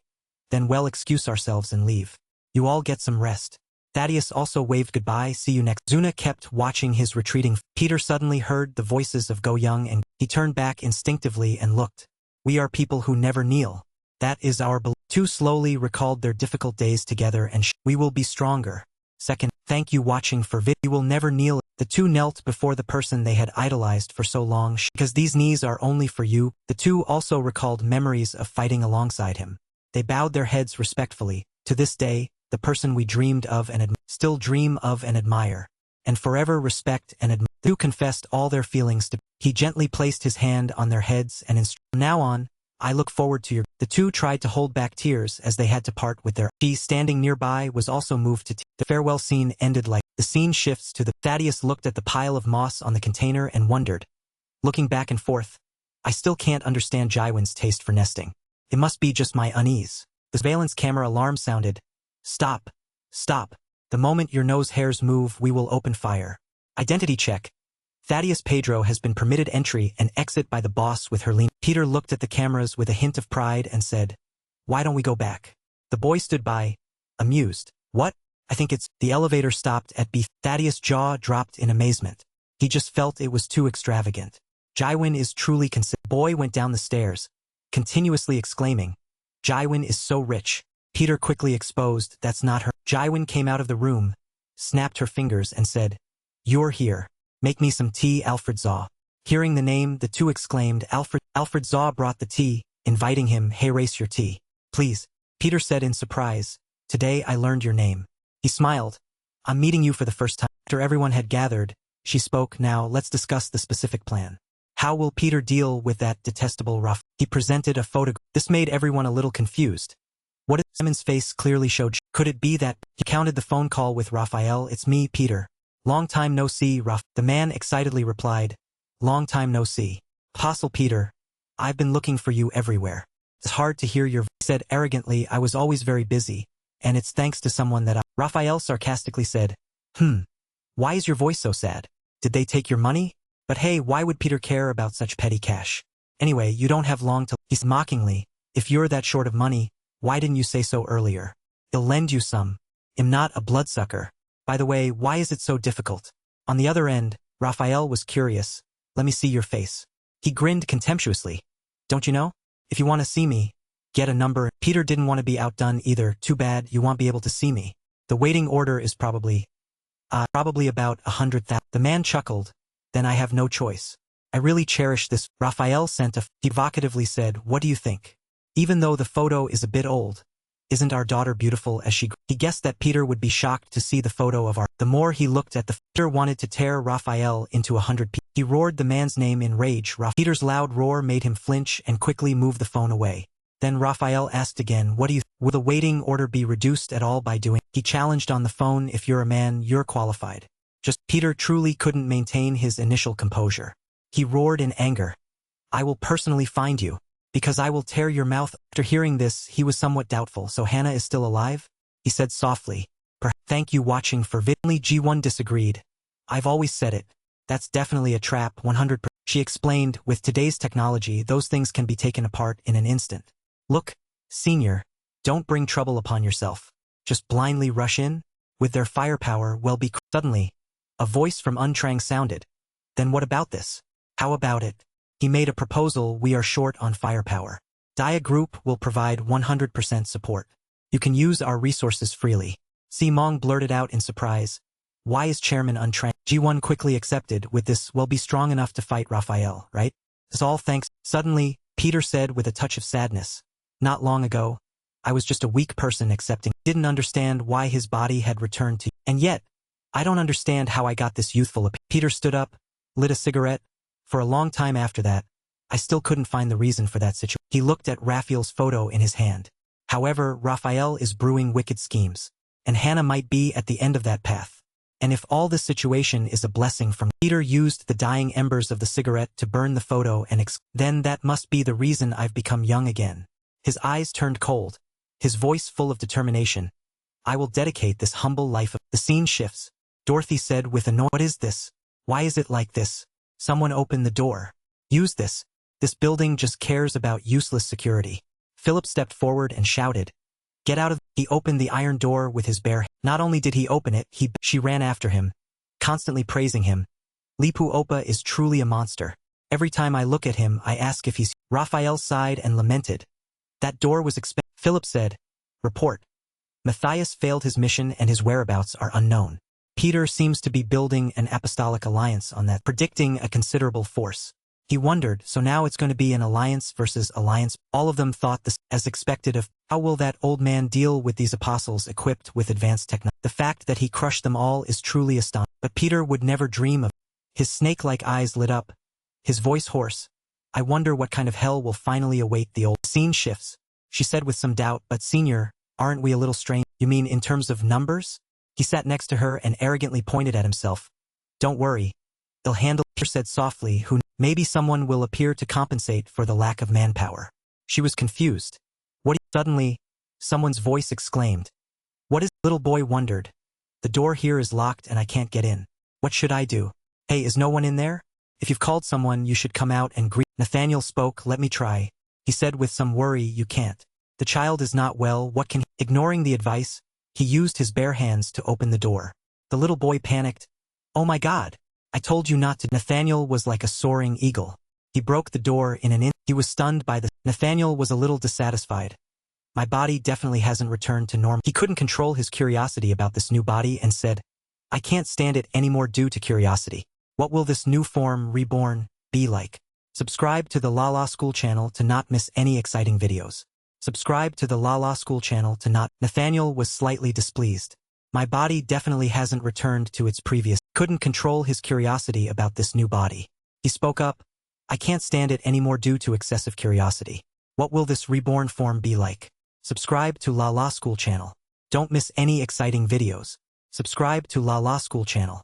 Then well, excuse ourselves and leave. You all get some rest. Thaddeus also waved goodbye, see you next. Zuna kept watching his retreating. Peter suddenly heard the voices of Go Young and he turned back instinctively and looked. We are people who never kneel. That is our belief. Two slowly recalled their difficult days together and we will be stronger. Second, thank you watching for vid. You will never kneel. The two knelt before the person they had idolized for so long because these knees are only for you. The two also recalled memories of fighting alongside him. They bowed their heads respectfully. To this day, the person we dreamed of and still dream of and admire, and forever respect and admire. The two confessed all their feelings to. He gently placed his hand on their heads and from now on, I look forward to your... The two tried to hold back tears as they had to part with their... She, standing nearby, was also moved to The farewell scene ended like... The scene shifts to the... Thaddeus looked at the pile of moss on the container and wondered. Looking back and forth, I still can't understand Jaiwin's taste for nesting. It must be just my unease. The surveillance camera alarm sounded. Stop. Stop. The moment your nose hairs move, we will open fire. Identity check. Thaddeus Pedro has been permitted entry and exit by the boss with her lean. Peter looked at the cameras with a hint of pride and said, why don't we go back? The boy stood by, amused. What? I think it's... The elevator stopped at B. Thaddeus' jaw dropped in amazement. He just felt it was too extravagant. Jaiwin is truly Boy went down the stairs, continuously exclaiming, Jaiwin is so rich. Peter quickly exposed, that's not her. Jaiwin came out of the room, snapped her fingers and said, you're here. Make me some tea, Alfred Zaw. Hearing the name, the two exclaimed, Alfred. Alfred Zaw brought the tea, inviting him, hey, race your tea. Please. Peter said in surprise, today I learned your name. He smiled. I'm meeting you for the first time. After everyone had gathered, she spoke, now let's discuss the specific plan. How will Peter deal with that detestable rough? He presented a photograph. This made everyone a little confused. What if Simon's face clearly showed? Could it be that he counted the phone call with Raphael? It's me, Peter. Long time no see, Raph. The man excitedly replied. Long time no see. Apostle Peter, I've been looking for you everywhere. It's hard to hear your voice. He said arrogantly, I was always very busy, and it's thanks to someone that I... Raphael sarcastically said, why is your voice so sad? Did they take your money? But hey, why would Peter care about such petty cash? Anyway, you don't have long to... He said mockingly, if you're that short of money, why didn't you say so earlier? I'll lend you some. I'm not a bloodsucker. By the way, why is it so difficult? On the other end, Raphael was curious. Let me see your face. He grinned contemptuously. Don't you know? If you want to see me, get a number. Peter didn't want to be outdone either. Too bad, you won't be able to see me. The waiting order is probably about 100,000. The man chuckled. Then I have no choice. I really cherish this. Raphael sent a... He evocatively said, what do you think? Even though the photo is a bit old, isn't our daughter beautiful as she... He guessed that Peter would be shocked to see the photo of our... The more he looked at the... Peter wanted to tear Raphael into 100 pieces. He roared the man's name in rage. Peter's loud roar made him flinch and quickly move the phone away. Then Raphael asked again, what do you... Will the waiting order be reduced at all by doing... He challenged on the phone, if you're a man, you're qualified. Just... Peter truly couldn't maintain his initial composure. He roared in anger. I will personally find you. Because I will tear your mouth. After hearing this, he was somewhat doubtful. So Hannah is still alive? He said softly. Thank you watching for vid. Only G1 disagreed. I've always said it. That's definitely a trap, 100%. She explained, with today's technology, those things can be taken apart in an instant. Look, senior, don't bring trouble upon yourself. Just blindly rush in. With their firepower, well be... Suddenly, A voice from Untrang sounded. Then what about this? How about it? He made a proposal. We are short on firepower. Dia Group will provide 100% support. You can use our resources freely. Simong blurted out in surprise. Why is Chairman Untrang? G1 quickly accepted. With this, we'll be strong enough to fight Raphael, right? It's all thanks. Suddenly, Peter said with a touch of sadness. Not long ago, I was just a weak person accepting. Didn't understand why his body had returned to. And yet, I don't understand how I got this youthful appearance. Peter stood up, lit a cigarette. For a long time after that, I still couldn't find the reason for that situation. He looked at Raphael's photo in his hand. However, Raphael is brewing wicked schemes, and Hannah might be at the end of that path. And if all this situation is a blessing from Peter used the dying embers of the cigarette to burn the photo and then that must be the reason I've become young again. His eyes turned cold, his voice full of determination. I will dedicate this humble life of... The scene shifts. Dorothy said with annoyance, what is this? Why is it like this? Someone open the door. Use this. This building just cares about useless security. Philip stepped forward and shouted. Get out of... He opened the iron door with his bare hand. Not only did he open it, she ran after him, constantly praising him. Lipu Opa is truly a monster. Every time I look at him, I ask if he's... Raphael sighed and lamented. That door was expensive. Philip said. Report. Matthias failed his mission and his whereabouts are unknown. Peter seems to be building an apostolic alliance on that, predicting a considerable force. He wondered, so now it's going to be an alliance versus alliance. All of them thought this, as expected of, how will that old man deal with these apostles equipped with advanced technology? The fact that he crushed them all is truly astonishing. But Peter would never dream of. His snake-like eyes lit up, his voice hoarse. I wonder what kind of hell will finally await the old... Scene shifts. She said with some doubt, but Senior, aren't we a little strange? You mean in terms of numbers? He sat next to her and arrogantly pointed at himself. Don't worry. They'll handle... Peter said softly, who... Maybe someone will appear to compensate for the lack of manpower. She was confused. What? Suddenly, someone's voice exclaimed. What is... Little boy wondered. The door here is locked and I can't get in. What should I do? Hey, is no one in there? If you've called someone, you should come out and greet... Nathaniel spoke. Let me try. He said with some worry. You can't. The child is not well. What can he... Ignoring the advice, he used his bare hands to open the door. The little boy panicked. Oh my God. I told you not to. Nathaniel was like a soaring eagle. He broke the door in an instant. He was stunned by the... Nathaniel was a little dissatisfied. My body definitely hasn't returned to normal. He couldn't control his curiosity about this new body and said, I can't stand it anymore due to curiosity. What will this new form, reborn, be like? Subscribe to the Lala School channel to not miss any exciting videos. Subscribe to the Lala School channel to not... Nathaniel was slightly displeased. My body definitely hasn't returned to its previous... Couldn't control his curiosity about this new body. He spoke up. I can't stand it anymore due to excessive curiosity. What will this reborn form be like? Subscribe to La La School channel. Don't miss any exciting videos. Subscribe to La La School channel.